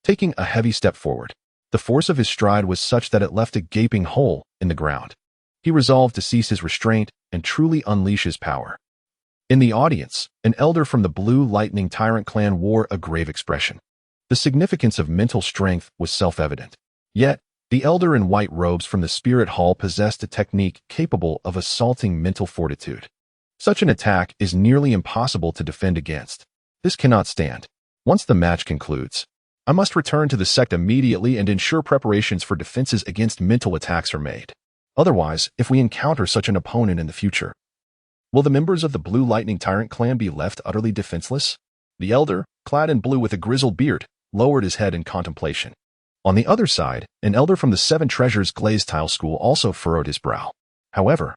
Taking a heavy step forward, the force of his stride was such that it left a gaping hole in the ground. He resolved to cease his restraint and truly unleash his power. In the audience, an elder from the Blue Lightning Tyrant clan wore a grave expression. The significance of mental strength was self-evident. Yet, the elder in white robes from the Spirit Hall possessed a technique capable of assaulting mental fortitude. Such an attack is nearly impossible to defend against. This cannot stand. Once the match concludes, I must return to the sect immediately and ensure preparations for defenses against mental attacks are made. Otherwise, if we encounter such an opponent in the future, will the members of the Blue Lightning Tyrant clan be left utterly defenseless? The elder, clad in blue with a grizzled beard, lowered his head in contemplation. On the other side, an elder from the Seven Treasures Glazed Tile School also furrowed his brow. However,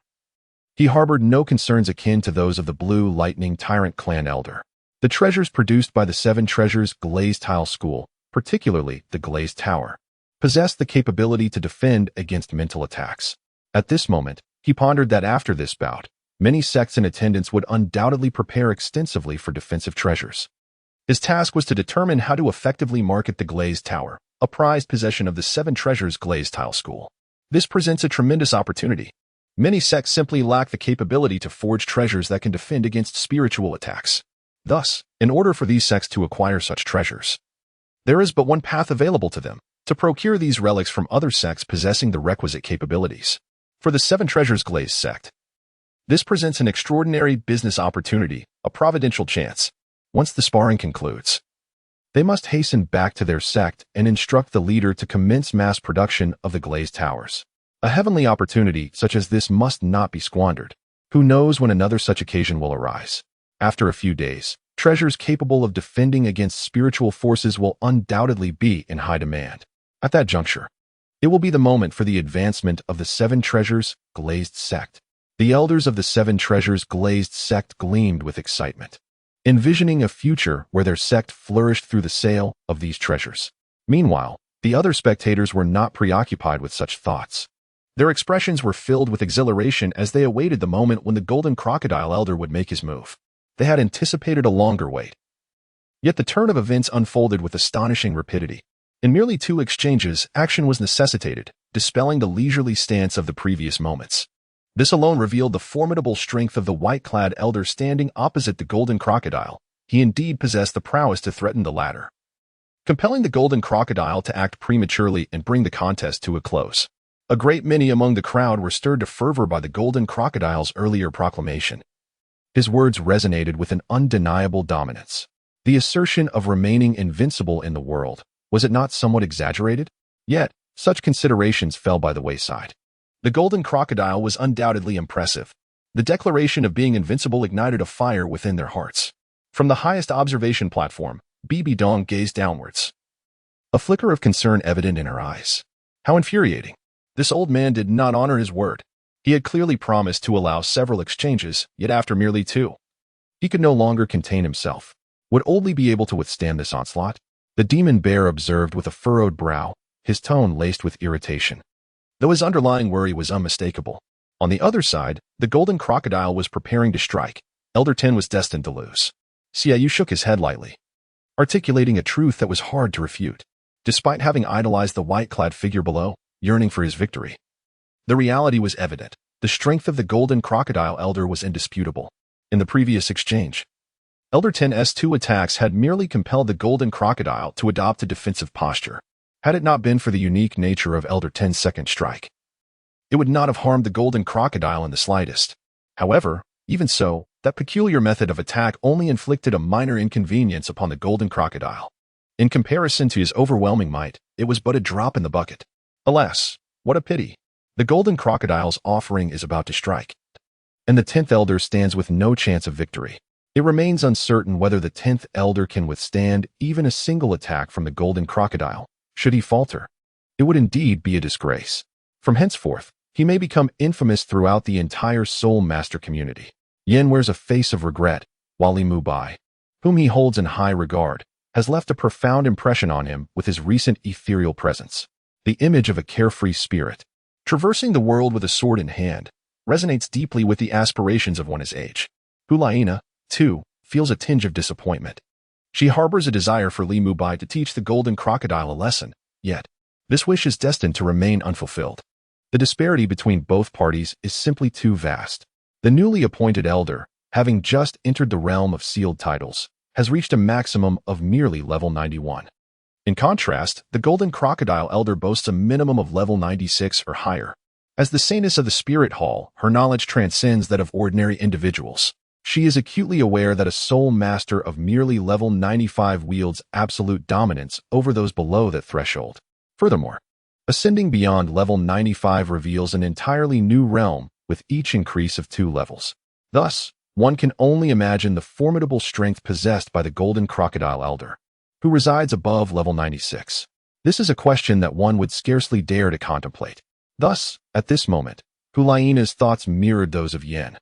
he harbored no concerns akin to those of the Blue Lightning Tyrant clan elder. The treasures produced by the Seven Treasures Glazed Tile School, particularly the Glazed Tower, possessed the capability to defend against mental attacks. At this moment, he pondered that after this bout, many sects in attendance would undoubtedly prepare extensively for defensive treasures. His task was to determine how to effectively market the Glazed Tower, a prized possession of the Seven Treasures Glazed Tile School. This presents a tremendous opportunity. Many sects simply lack the capability to forge treasures that can defend against spiritual attacks. Thus, in order for these sects to acquire such treasures, there is but one path available to them: to procure these relics from other sects possessing the requisite capabilities. For the Seven Treasures Glazed sect, this presents an extraordinary business opportunity, a providential chance. Once the sparring concludes, they must hasten back to their sect and instruct the leader to commence mass production of the Glazed Towers. A heavenly opportunity such as this must not be squandered. Who knows when another such occasion will arise? After a few days, treasures capable of defending against spiritual forces will undoubtedly be in high demand. At that juncture, it will be the moment for the advancement of the Seven Treasures Glazed sect. The elders of the Seven Treasures Glazed sect gleamed with excitement, envisioning a future where their sect flourished through the sale of these treasures. Meanwhile, the other spectators were not preoccupied with such thoughts. Their expressions were filled with exhilaration as they awaited the moment when the Golden Crocodile elder would make his move. They had anticipated a longer wait. Yet the turn of events unfolded with astonishing rapidity. In merely 2 exchanges, action was necessitated, dispelling the leisurely stance of the previous moments. This alone revealed the formidable strength of the white-clad elder standing opposite the Golden Crocodile. He indeed possessed the prowess to threaten the latter, compelling the Golden Crocodile to act prematurely and bring the contest to a close. A great many among the crowd were stirred to fervor by the Golden Crocodile's earlier proclamation. His words resonated with an undeniable dominance. The assertion of remaining invincible in the world, was it not somewhat exaggerated? Yet, such considerations fell by the wayside. The Golden Crocodile was undoubtedly impressive. The declaration of being invincible ignited a fire within their hearts. From the highest observation platform, Bibi Dong gazed downwards, a flicker of concern evident in her eyes. How infuriating. This old man did not honor his word. He had clearly promised to allow several exchanges, yet after merely 2, he could no longer contain himself. Would Old Li be able to withstand this onslaught? The demon bear observed with a furrowed brow, his tone laced with irritation, though his underlying worry was unmistakable. On the other side, the golden crocodile was preparing to strike. Elder Tin was destined to lose. Xiaoyu shook his head lightly, articulating a truth that was hard to refute. Despite having idolized the white-clad figure below, yearning for his victory, the reality was evident. The strength of the golden crocodile elder was indisputable. In the previous exchange, Elder Tin's 2 attacks had merely compelled the golden crocodile to adopt a defensive posture. Had it not been for the unique nature of Elder Tin's second strike, it would not have harmed the golden crocodile in the slightest. However, even so, that peculiar method of attack only inflicted a minor inconvenience upon the golden crocodile. In comparison to his overwhelming might, it was but a drop in the bucket. Alas, what a pity. The golden crocodile's offering is about to strike, and the 10th elder stands with no chance of victory. It remains uncertain whether the 10th elder can withstand even a single attack from the golden crocodile. Should he falter, it would indeed be a disgrace. From henceforth, he may become infamous throughout the entire Soul Master community. Yen wears a face of regret, while Li Mubai, whom he holds in high regard, has left a profound impression on him with his recent ethereal presence. The image of a carefree spirit, traversing the world with a sword in hand, resonates deeply with the aspirations of one his age. Hulaina, too, feels a tinge of disappointment. She harbors a desire for Li Mubai to teach the golden crocodile a lesson, yet this wish is destined to remain unfulfilled. The disparity between both parties is simply too vast. The newly appointed elder, having just entered the realm of sealed titles, has reached a maximum of merely level 91. In contrast, the golden crocodile elder boasts a minimum of level 96 or higher. As the saintess of the spirit hall, her knowledge transcends that of ordinary individuals. She is acutely aware that a soul master of merely level 95 wields absolute dominance over those below that threshold. Furthermore, ascending beyond level 95 reveals an entirely new realm with each increase of 2 levels. Thus, one can only imagine the formidable strength possessed by the golden crocodile elder, who resides above level 96. This is a question that one would scarcely dare to contemplate. Thus, at this moment, Hulaina's thoughts mirrored those of Yen,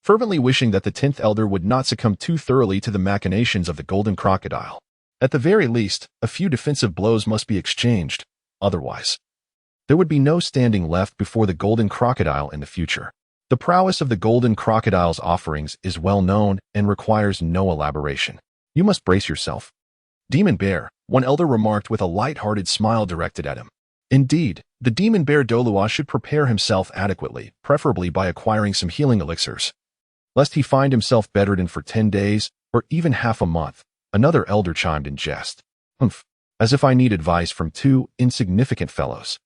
fervently wishing that the 10th elder would not succumb too thoroughly to the machinations of the golden crocodile. At the very least, a few defensive blows must be exchanged. Otherwise, there would be no standing left before the golden crocodile in the future. The prowess of the golden crocodile's offerings is well known and requires no elaboration. You must brace yourself. Demon bear, one elder remarked with a light-hearted smile directed at him. Indeed, the demon bear Douluo should prepare himself adequately, preferably by acquiring some healing elixirs, lest he find himself bedridden for 10 days or even half a month. Another elder chimed in jest. Humph, as if I need advice from 2 insignificant fellows.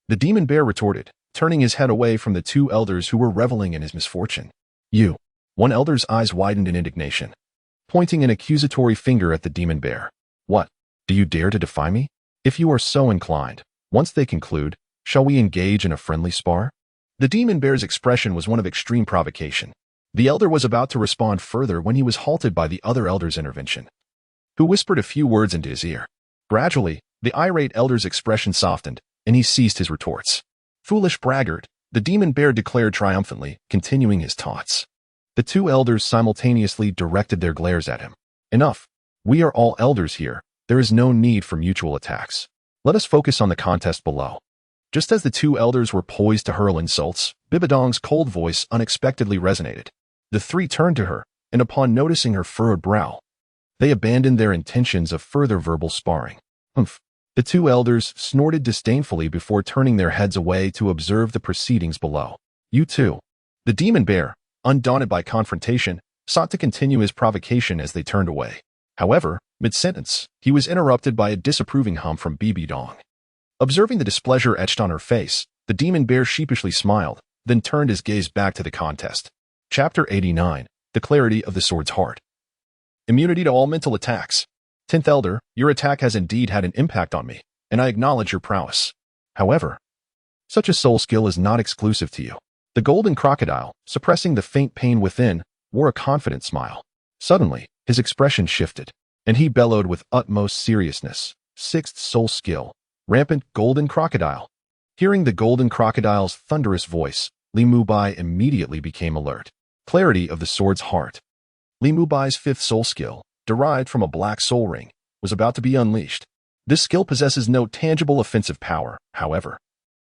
The demon bear retorted, turning his head away from the 2 elders who were reveling in his misfortune. You. One elder's eyes widened in indignation, pointing an accusatory finger at the demon bear. What? Do you dare to defy me? If you are so inclined, once they conclude, shall we engage in a friendly spar? The demon bear's expression was one of extreme provocation. The elder was about to respond further when he was halted by the other elder's intervention, who whispered a few words into his ear. Gradually, the irate elder's expression softened, and he ceased his retorts. Foolish braggart, the demon bear declared triumphantly, continuing his taunts. The 2 elders simultaneously directed their glares at him. Enough. We are all elders here. There is no need for mutual attacks. Let us focus on the contest below. Just as the 2 elders were poised to hurl insults, Bibi Dong's cold voice unexpectedly resonated. The 3 turned to her, and upon noticing her furrowed brow, they abandoned their intentions of further verbal sparring. Humph. The 2 elders snorted disdainfully before turning their heads away to observe the proceedings below. You too. The demon bear, undaunted by confrontation, sought to continue his provocation as they turned away. However, mid-sentence, he was interrupted by a disapproving hum from Bibi Dong. Observing the displeasure etched on her face, the demon bear sheepishly smiled, then turned his gaze back to the contest. Chapter 89. The Clarity of the Sword's Heart. Immunity to all mental attacks. 10th Elder, your attack has indeed had an impact on me, and I acknowledge your prowess. However, such a soul skill is not exclusive to you. The golden crocodile, suppressing the faint pain within, wore a confident smile. Suddenly, His expression shifted, and he bellowed with utmost seriousness, "Sixth soul skill, rampant Golden Crocodile." Hearing the Golden Crocodile's thunderous voice, Li Mubai immediately became alert. Clarity of the sword's heart. Li Mubai's fifth soul skill, derived from a black soul ring, was about to be unleashed. This skill possesses no tangible offensive power, however.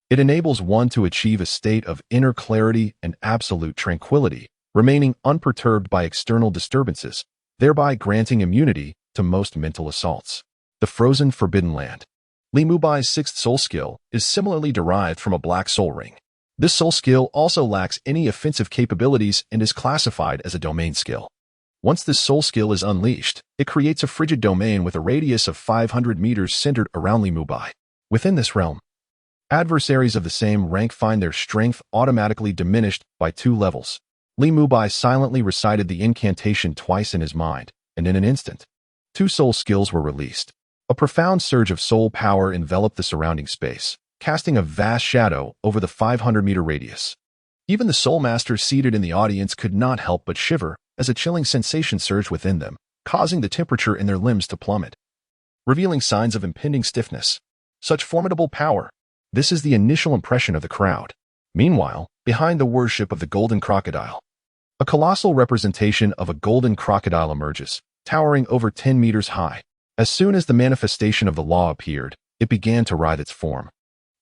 It enables one to achieve a state of inner clarity and absolute tranquility, remaining unperturbed by external disturbances, thereby granting immunity to most mental assaults. The Frozen Forbidden Land. Li Mubai's sixth soul skill is similarly derived from a black soul ring. This soul skill also lacks any offensive capabilities and is classified as a domain skill. Once this soul skill is unleashed, it creates a frigid domain with a radius of 500 meters centered around Li Mubai. Within this realm, adversaries of the same rank find their strength automatically diminished by 2 levels. Li Mubai silently recited the incantation twice in his mind, and in an instant, 2 soul skills were released. A profound surge of soul power enveloped the surrounding space, casting a vast shadow over the 500-meter radius. Even the soul masters seated in the audience could not help but shiver as a chilling sensation surged within them, causing the temperature in their limbs to plummet, revealing signs of impending stiffness. Such formidable power. This is the initial impression of the crowd. Meanwhile, behind the worship of the Golden Crocodile, a colossal representation of a golden crocodile emerges, towering over 10 meters high. As soon as the manifestation of the law appeared, it began to writhe its form,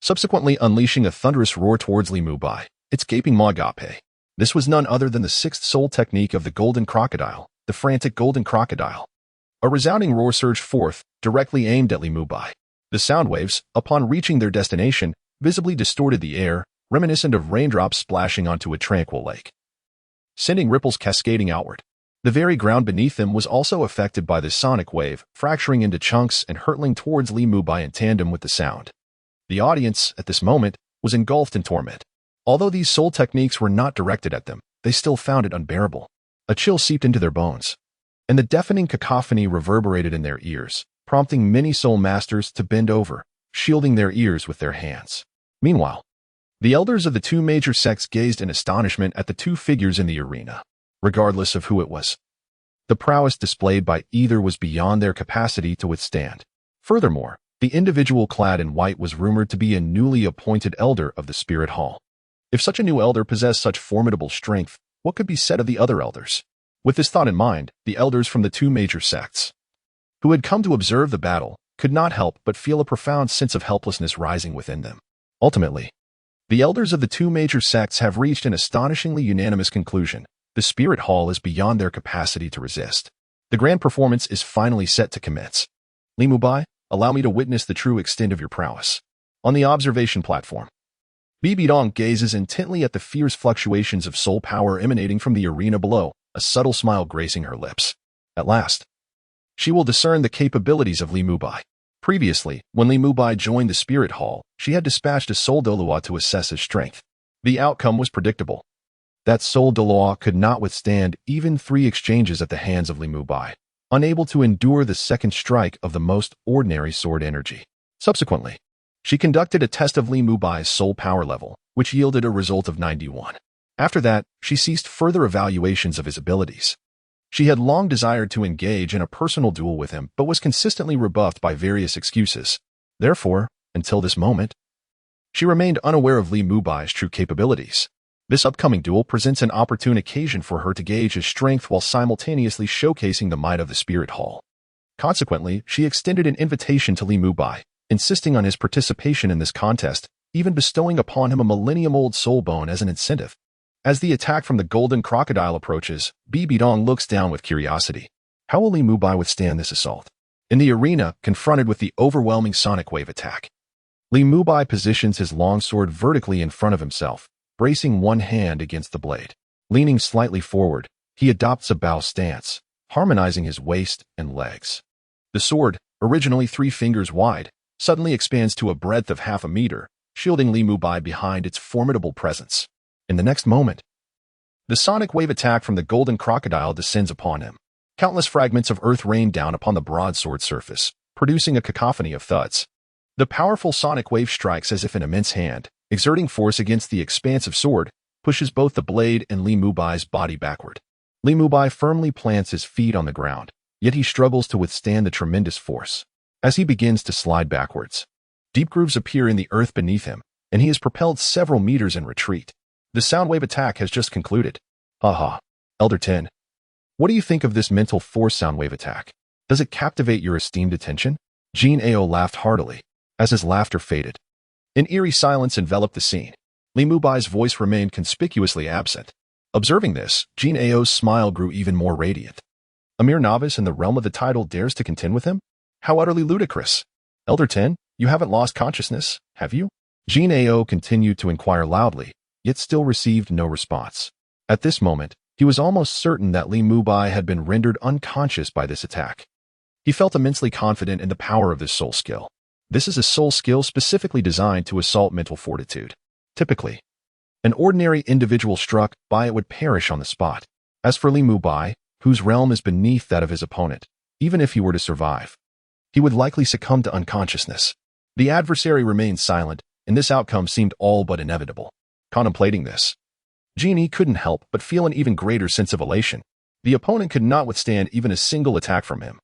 subsequently unleashing a thunderous roar towards Li Mubai, its gaping maw agape. This was none other than the sixth soul technique of the Golden Crocodile, the frantic Golden Crocodile. A resounding roar surged forth, directly aimed at Li Mubai. The sound waves, upon reaching their destination, visibly distorted the air, reminiscent of raindrops splashing onto a tranquil lake, sending ripples cascading outward. The very ground beneath them was also affected by this sonic wave, fracturing into chunks and hurtling towards Li Mubai in tandem with the sound. The audience, at this moment, was engulfed in torment. Although these soul techniques were not directed at them, they still found it unbearable. A chill seeped into their bones, and the deafening cacophony reverberated in their ears, prompting many soul masters to bend over, shielding their ears with their hands. Meanwhile, the elders of the 2 major sects gazed in astonishment at the 2 figures in the arena, regardless of who it was. The prowess displayed by either was beyond their capacity to withstand. Furthermore, the individual clad in white was rumored to be a newly appointed elder of the Spirit Hall. If such a new elder possessed such formidable strength, what could be said of the other elders? With this thought in mind, the elders from the 2 major sects, who had come to observe the battle, could not help but feel a profound sense of helplessness rising within them. Ultimately, the elders of the 2 major sects have reached an astonishingly unanimous conclusion. The Spirit Hall is beyond their capacity to resist. The grand performance is finally set to commence. Li Mubai, allow me to witness the true extent of your prowess. On the observation platform, Bibi Dong gazes intently at the fierce fluctuations of soul power emanating from the arena below, a subtle smile gracing her lips. At last, she will discern the capabilities of Li Mubai. Previously, when Li Mubai joined the Spirit Hall, she had dispatched a soul Douluo to assess his strength. The outcome was predictable. That soul Douluo could not withstand even 3 exchanges at the hands of Li Mubai, unable to endure the second strike of the most ordinary sword energy. Subsequently, she conducted a test of Li Mubai's soul power level, which yielded a result of 91. After that, she ceased further evaluations of his abilities. She had long desired to engage in a personal duel with him, but was consistently rebuffed by various excuses. Therefore, until this moment, she remained unaware of Li Mubai's true capabilities. This upcoming duel presents an opportune occasion for her to gauge his strength while simultaneously showcasing the might of the Spirit Hall. Consequently, she extended an invitation to Li Mubai, insisting on his participation in this contest, even bestowing upon him a millennium-old soul bone as an incentive. As the attack from the Golden Crocodile approaches, Bibi Dong looks down with curiosity. How will Li Mubai withstand this assault? In the arena, confronted with the overwhelming sonic wave attack, Li Mubai positions his long sword vertically in front of himself, bracing one hand against the blade. Leaning slightly forward, he adopts a bow stance, harmonizing his waist and legs. The sword, originally 3 fingers wide, suddenly expands to a breadth of half a meter, shielding Li Mubai behind its formidable presence. In the next moment, the sonic wave attack from the Golden Crocodile descends upon him. Countless fragments of earth rain down upon the broadsword surface, producing a cacophony of thuds. The powerful sonic wave strikes as if an immense hand, exerting force against the expansive sword, pushes both the blade and Li Mubai's body backward. Li Mubai firmly plants his feet on the ground, yet he struggles to withstand the tremendous force. As he begins to slide backwards, deep grooves appear in the earth beneath him, and he is propelled several meters in retreat. The soundwave attack has just concluded. Haha. Elder 10. What do you think of this mental force soundwave attack? Does it captivate your esteemed attention? Jin Ao laughed heartily, as his laughter faded. An eerie silence enveloped the scene. Li Mubai's voice remained conspicuously absent. Observing this, Jin Ao's smile grew even more radiant. A mere novice in the realm of the title dares to contend with him? How utterly ludicrous. Elder 10, you haven't lost consciousness, have you? Jin Ao continued to inquire loudly, yet still received no response. At this moment, he was almost certain that Li Mubai had been rendered unconscious by this attack. He felt immensely confident in the power of this soul skill. This is a soul skill specifically designed to assault mental fortitude. Typically, an ordinary individual struck by it would perish on the spot. As for Li Mubai, whose realm is beneath that of his opponent, even if he were to survive, he would likely succumb to unconsciousness. The adversary remained silent, and this outcome seemed all but inevitable. Contemplating this, Genie couldn't help but feel an even greater sense of elation. The opponent could not withstand even a single attack from him,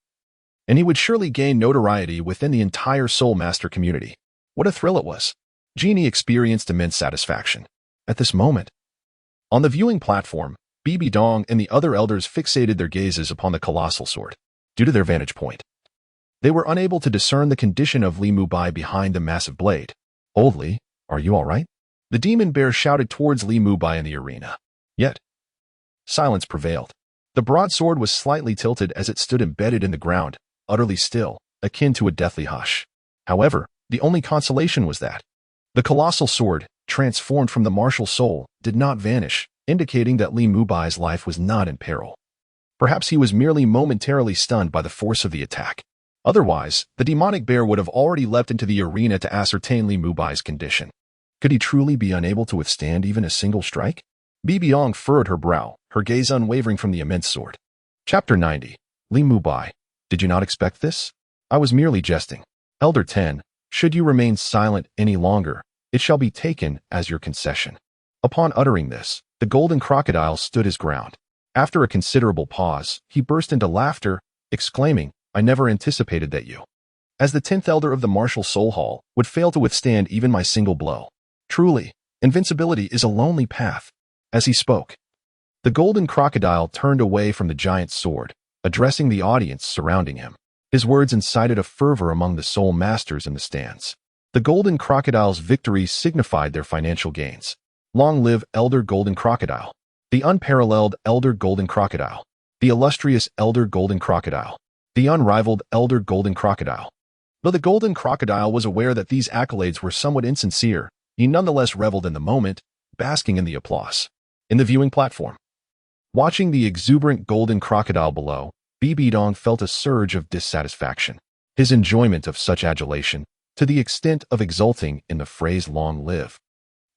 and he would surely gain notoriety within the entire Soul Master community. What a thrill it was! Genie experienced immense satisfaction. At this moment, on the viewing platform, Bibi Dong and the other elders fixated their gazes upon the colossal sword. Due to their vantage point, they were unable to discern the condition of Li Mubai behind the massive blade. Old Li, are you all right? The demon bear shouted towards Li Mubai in the arena. Yet, silence prevailed. The broadsword was slightly tilted as it stood embedded in the ground, utterly still, akin to a deathly hush. However, the only consolation was that the colossal sword, transformed from the martial soul, did not vanish, indicating that Li Mubai's life was not in peril. Perhaps he was merely momentarily stunned by the force of the attack. Otherwise, the demonic bear would have already leapt into the arena to ascertain Li Mubai's condition. Could he truly be unable to withstand even a single strike? Bibi Dong furrowed her brow, her gaze unwavering from the immense sword. Chapter 90. Li Mubai. Did you not expect this? I was merely jesting. Elder 10, should you remain silent any longer, it shall be taken as your concession. Upon uttering this, the Golden Crocodile stood his ground. After a considerable pause, he burst into laughter, exclaiming, I never anticipated that you, as the 10th elder of the martial soul hall, would fail to withstand even my single blow. Truly, invincibility is a lonely path. As he spoke, the Golden Crocodile turned away from the giant's sword, addressing the audience surrounding him. His words incited a fervor among the soul masters in the stands. The Golden Crocodile's victory signified their financial gains. Long live Elder Golden Crocodile, the unparalleled Elder Golden Crocodile, the illustrious Elder Golden Crocodile, the unrivaled Elder Golden Crocodile. Though the Golden Crocodile was aware that these accolades were somewhat insincere, he nonetheless reveled in the moment, basking in the applause. In the viewing platform, watching the exuberant Golden Crocodile below, Bibi Dong felt a surge of dissatisfaction. His enjoyment of such adulation, to the extent of exulting in the phrase long live,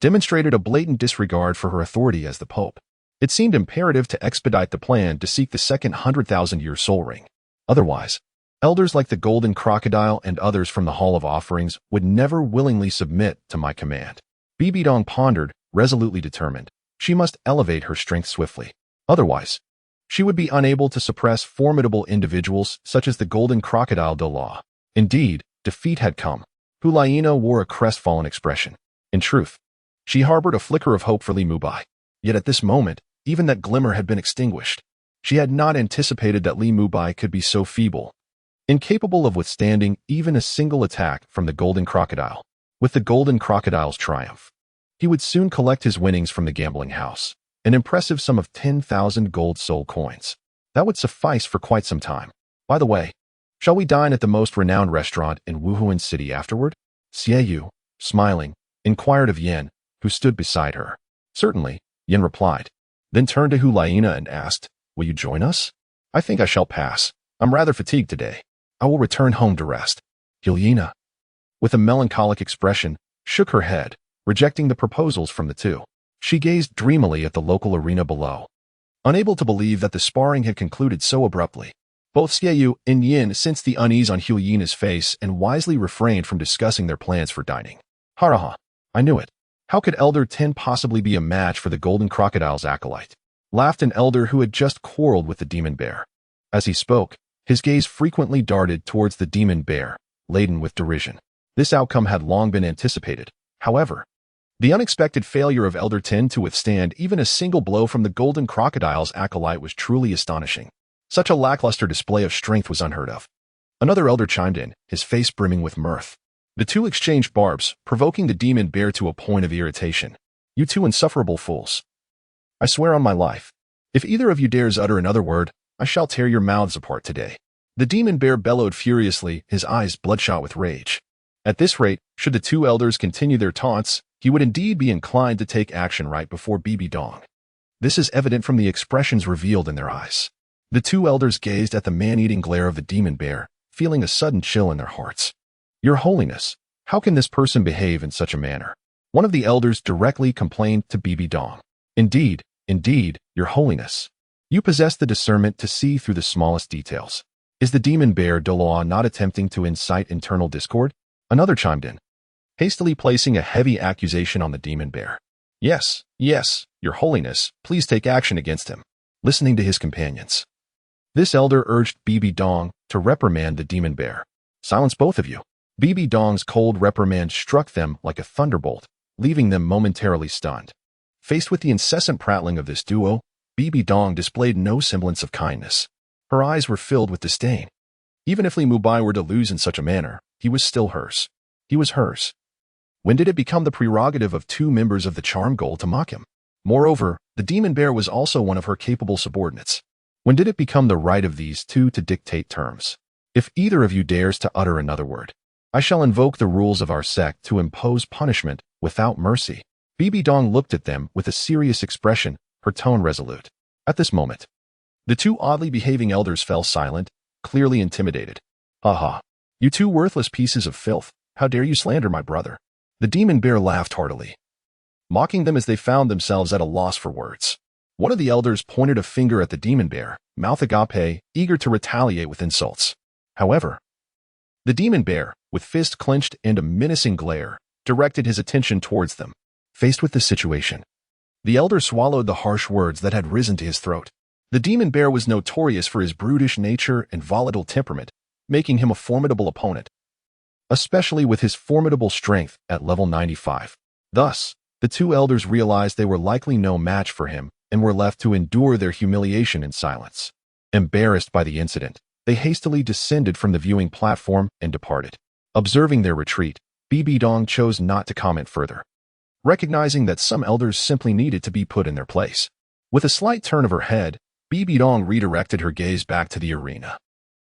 demonstrated a blatant disregard for her authority as the Pope. It seemed imperative to expedite the plan to seek the second 100,000-year soul ring. Otherwise, elders like the Golden Crocodile and others from the Hall of Offerings would never willingly submit to my command. Bibi Dong pondered, resolutely determined. She must elevate her strength swiftly. Otherwise, she would be unable to suppress formidable individuals such as the Golden Crocodile Douluo. Indeed, defeat had come. Hulayina wore a crestfallen expression. In truth, she harbored a flicker of hope for Li Mubai. Yet at this moment, even that glimmer had been extinguished. She had not anticipated that Li Mubai could be so feeble, incapable of withstanding even a single attack from the Golden Crocodile. With the Golden Crocodile's triumph, he would soon collect his winnings from the gambling house, an impressive sum of 10,000 gold soul coins. That would suffice for quite some time. By the way, shall we dine at the most renowned restaurant in Wuhuan City afterward? Xie Yu, smiling, inquired of Yen, who stood beside her. Certainly, Yen replied, then turned to Hulayina and asked, will you join us? I think I shall pass. I'm rather fatigued today. I will return home to rest. Hulayina, with a melancholic expression, shook her head, rejecting the proposals from the two. She gazed dreamily at the local arena below, unable to believe that the sparring had concluded so abruptly. Both Xieyu and Yin sensed the unease on Hulayina's face and wisely refrained from discussing their plans for dining. Haraha, I knew it. How could Elder 10 possibly be a match for the Golden Crocodile's acolyte? laughed an elder who had just quarreled with the demon bear. As he spoke, his gaze frequently darted towards the demon bear, laden with derision. This outcome had long been anticipated. However, the unexpected failure of Elder Tin to withstand even a single blow from the Golden Crocodile's acolyte was truly astonishing. Such a lackluster display of strength was unheard of. Another elder chimed in, his face brimming with mirth. The two exchanged barbs, provoking the demon bear to a point of irritation. "You two insufferable fools. I swear on my life, if either of you dares utter another word, I shall tear your mouths apart today." The demon bear bellowed furiously, his eyes bloodshot with rage. At this rate, should the two elders continue their taunts, he would indeed be inclined to take action right before Bibi Dong. This is evident from the expressions revealed in their eyes. The two elders gazed at the man-eating glare of the demon bear, feeling a sudden chill in their hearts. "Your Holiness, how can this person behave in such a manner?" One of the elders directly complained to Bibi Dong. Indeed, Your Holiness. You possess the discernment to see through the smallest details. Is the demon bear Douluo not attempting to incite internal discord? Another chimed in, hastily placing a heavy accusation on the demon bear. Yes, Your Holiness, please take action against him. Listening to his companions, this elder urged Bibi Dong to reprimand the demon bear. Silence both of you. Bibi Dong's cold reprimand struck them like a thunderbolt, leaving them momentarily stunned. Faced with the incessant prattling of this duo, Bibi Dong displayed no semblance of kindness. Her eyes were filled with disdain. Even if Li Mubai were to lose in such a manner, he was still hers. He was hers. When did it become the prerogative of two members of the Charm Gold to mock him? Moreover, the demon bear was also one of her capable subordinates. When did it become the right of these two to dictate terms? If either of you dares to utter another word, I shall invoke the rules of our sect to impose punishment without mercy. Bibi Dong looked at them with a serious expression, her tone resolute. At this moment, the two oddly behaving elders fell silent, clearly intimidated. "Ha! You two worthless pieces of filth, how dare you slander my brother?" The demon bear laughed heartily, mocking them as they found themselves at a loss for words. One of the elders pointed a finger at the demon bear, mouth agape, eager to retaliate with insults. However, the demon bear, with fist clenched and a menacing glare, directed his attention towards them. Faced with the situation, the elder swallowed the harsh words that had risen to his throat. The demon bear was notorious for his brutish nature and volatile temperament, making him a formidable opponent, especially with his formidable strength at level 95. Thus, the two elders realized they were likely no match for him and were left to endure their humiliation in silence. Embarrassed by the incident, they hastily descended from the viewing platform and departed. Observing their retreat, Bibi Dong chose not to comment further, recognizing that some elders simply needed to be put in their place. With a slight turn of her head, Bibi Dong redirected her gaze back to the arena.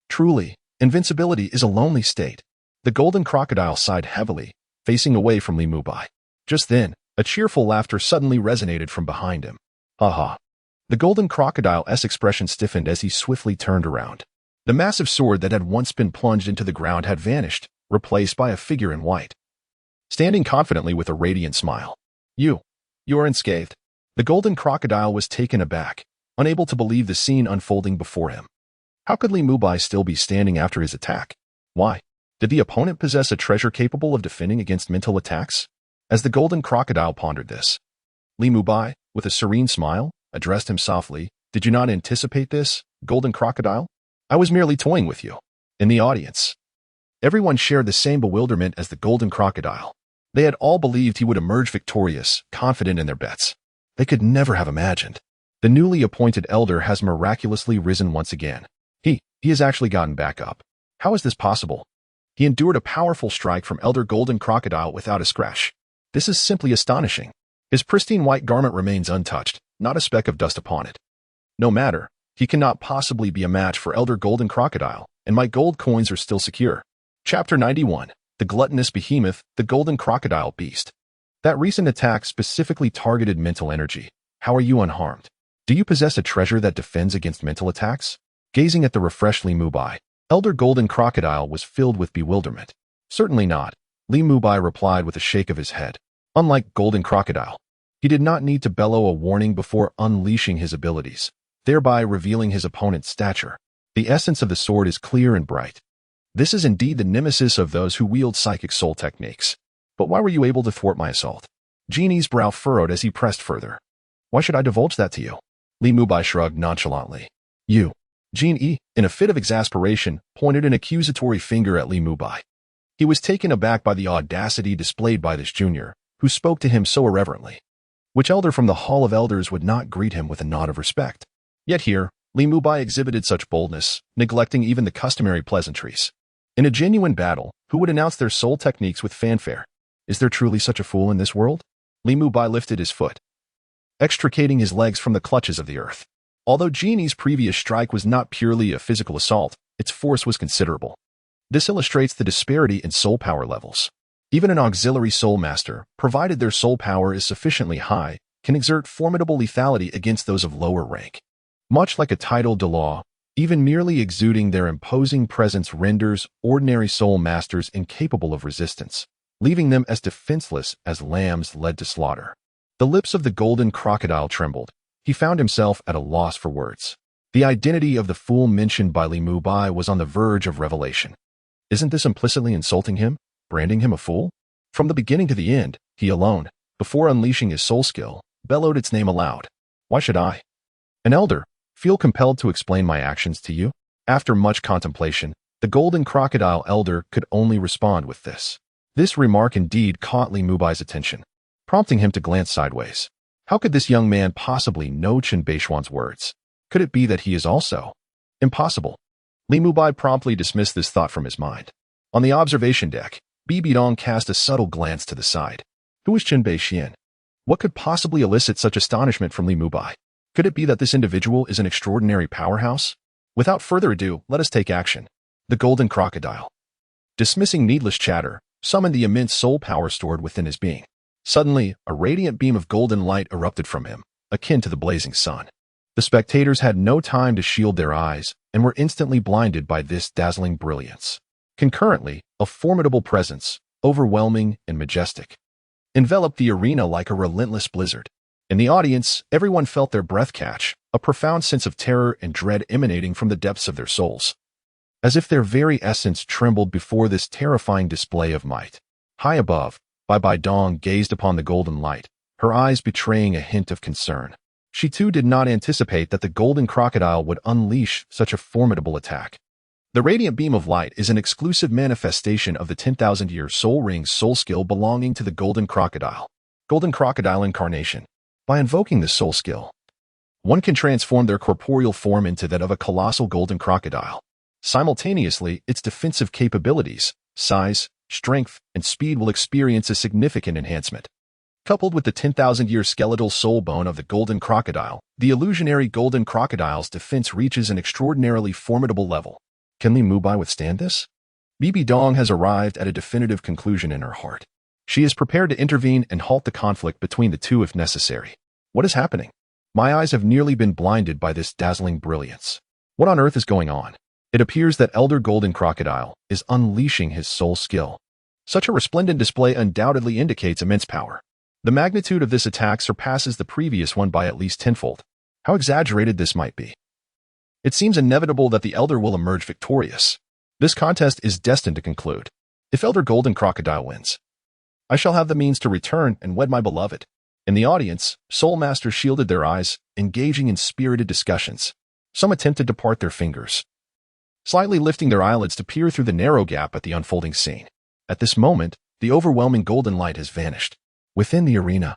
Truly, invincibility is a lonely state. The Golden Crocodile sighed heavily, facing away from Li Mubai. Just then, a cheerful laughter suddenly resonated from behind him. Ha! The Golden Crocodile's expression stiffened as he swiftly turned around. The massive sword that had once been plunged into the ground had vanished, replaced by a figure in white, standing confidently with a radiant smile. You are unscathed." The Golden Crocodile was taken aback, unable to believe the scene unfolding before him. How could Li Mubai still be standing after his attack? Why? Did the opponent possess a treasure capable of defending against mental attacks? As the Golden Crocodile pondered this, Li Mubai, with a serene smile, addressed him softly. "Did you not anticipate this, Golden Crocodile? I was merely toying with you." In the audience, everyone shared the same bewilderment as the Golden Crocodile. They had all believed he would emerge victorious, confident in their bets. They could never have imagined. The newly appointed elder has miraculously risen once again. He has actually gotten back up. How is this possible? He endured a powerful strike from Elder Golden Crocodile without a scratch. This is simply astonishing. His pristine white garment remains untouched, not a speck of dust upon it. No matter, he cannot possibly be a match for Elder Golden Crocodile, and my gold coins are still secure. Chapter 91. The Gluttonous Behemoth, the Golden Crocodile Beast. That recent attack specifically targeted mental energy. How are you unharmed? Do you possess a treasure that defends against mental attacks? Gazing at the refreshed Li Mubai, Elder Golden Crocodile was filled with bewilderment. Certainly not, Li Mubai replied with a shake of his head. Unlike Golden Crocodile, he did not need to bellow a warning before unleashing his abilities, thereby revealing his opponent's stature. The essence of the sword is clear and bright. This is indeed the nemesis of those who wield psychic soul techniques. But why were you able to thwart my assault? Genie's brow furrowed as he pressed further. Why should I divulge that to you? Li Mubai shrugged nonchalantly. You. Jean E, in a fit of exasperation, pointed an accusatory finger at Li Mubai. He was taken aback by the audacity displayed by this junior, who spoke to him so irreverently. Which elder from the Hall of Elders would not greet him with a nod of respect? Yet here, Li Mubai exhibited such boldness, neglecting even the customary pleasantries. In a genuine battle, who would announce their soul techniques with fanfare? Is there truly such a fool in this world? Li Mubai lifted his foot, extricating his legs from the clutches of the earth. Although Genie's previous strike was not purely a physical assault, its force was considerable. This illustrates the disparity in soul power levels. Even an auxiliary soul master, provided their soul power is sufficiently high, can exert formidable lethality against those of lower rank. Much like a title de law, even merely exuding their imposing presence renders ordinary soul masters incapable of resistance, leaving them as defenseless as lambs led to slaughter. The lips of the Golden Crocodile trembled. He found himself at a loss for words. The identity of the fool mentioned by Li Mubai was on the verge of revelation. Isn't this implicitly insulting him, branding him a fool? From the beginning to the end, he alone, before unleashing his soul skill, bellowed its name aloud. Why should I, an elder, feel compelled to explain my actions to you? After much contemplation, the Golden Crocodile elder could only respond with this. This remark indeed caught Li Mubai's attention, prompting him to glance sideways. How could this young man possibly know Chen Beishuan's words? Could it be that he is also? Impossible. Li Mubai promptly dismissed this thought from his mind. On the observation deck, Bibi Dong cast a subtle glance to the side. Who is Chen Beishuan? What could possibly elicit such astonishment from Li Mubai? Could it be that this individual is an extraordinary powerhouse? Without further ado, let us take action. The Golden Crocodile, dismissing needless chatter, summoned the immense soul power stored within his being. Suddenly, a radiant beam of golden light erupted from him, akin to the blazing sun. The spectators had no time to shield their eyes and were instantly blinded by this dazzling brilliance. Concurrently, a formidable presence, overwhelming and majestic, enveloped the arena like a relentless blizzard. In the audience, everyone felt their breath catch, a profound sense of terror and dread emanating from the depths of their souls, as if their very essence trembled before this terrifying display of might. High above, Bibi Dong gazed upon the golden light, her eyes betraying a hint of concern. She too did not anticipate that the Golden Crocodile would unleash such a formidable attack. The radiant beam of light is an exclusive manifestation of the 10,000-year Soul Ring's soul skill belonging to the Golden Crocodile. Golden Crocodile Incarnation. By invoking this soul skill, one can transform their corporeal form into that of a colossal golden crocodile. Simultaneously, its defensive capabilities, size, strength, and speed will experience a significant enhancement. Coupled with the 10,000-year skeletal soul bone of the Golden Crocodile, the illusionary Golden Crocodile's defense reaches an extraordinarily formidable level. Can Li Mubai withstand this? Bibi Dong has arrived at a definitive conclusion in her heart. She is prepared to intervene and halt the conflict between the two if necessary. What is happening? My eyes have nearly been blinded by this dazzling brilliance. What on earth is going on? It appears that Elder Golden Crocodile is unleashing his soul skill. Such a resplendent display undoubtedly indicates immense power. The magnitude of this attack surpasses the previous one by at least tenfold. How exaggerated this might be. It seems inevitable that the Elder will emerge victorious. This contest is destined to conclude. If Elder Golden Crocodile wins, I shall have the means to return and wed my beloved. In the audience, Soul Masters shielded their eyes, engaging in spirited discussions. Some attempted to part their fingers, slightly lifting their eyelids to peer through the narrow gap at the unfolding scene. At this moment, the overwhelming golden light has vanished. Within the arena,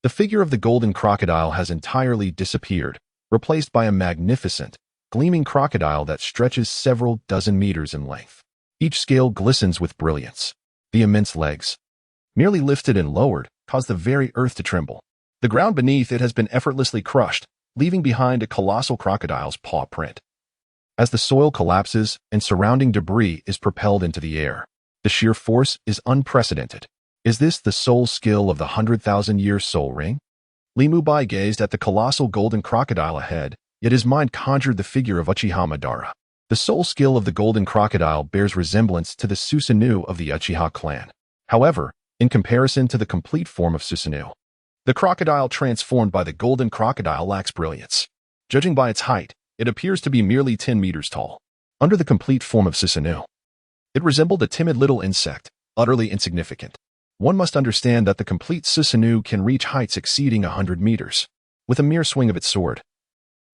the figure of the Golden Crocodile has entirely disappeared, replaced by a magnificent, gleaming crocodile that stretches several dozen meters in length. Each scale glistens with brilliance. The immense legs, merely lifted and lowered, cause the very earth to tremble. The ground beneath it has been effortlessly crushed, leaving behind a colossal crocodile's paw print. As the soil collapses and surrounding debris is propelled into the air, the sheer force is unprecedented. Is this the soul skill of the 100,000-year soul ring? Li Mubai gazed at the colossal golden crocodile ahead, yet his mind conjured the figure of Uchiha Madara. The soul skill of the golden crocodile bears resemblance to the Susanoo of the Uchiha clan. However, in comparison to the complete form of Susanoo, the crocodile transformed by the golden crocodile lacks brilliance. Judging by its height, it appears to be merely 10 meters tall. Under the complete form of Susanoo, it resembled a timid little insect, utterly insignificant. One must understand that the complete Susanoo can reach heights exceeding 100 meters, with a mere swing of its sword.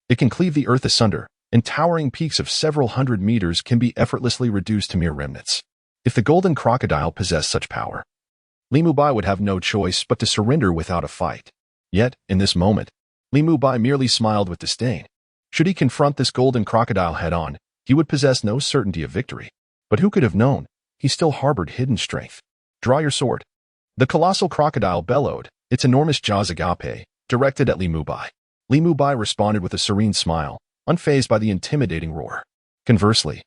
It can cleave the earth asunder, and towering peaks of several hundred meters can be effortlessly reduced to mere remnants. If the Golden Crocodile possessed such power, Li Mubai would have no choice but to surrender without a fight. Yet, in this moment, Li Mubai merely smiled with disdain. Should he confront this Golden Crocodile head-on, he would possess no certainty of victory. But who could have known? He still harbored hidden strength. Draw your sword. The colossal crocodile bellowed, its enormous jaws agape, directed at Li Mubai. Li Mubai responded with a serene smile, unfazed by the intimidating roar. Conversely,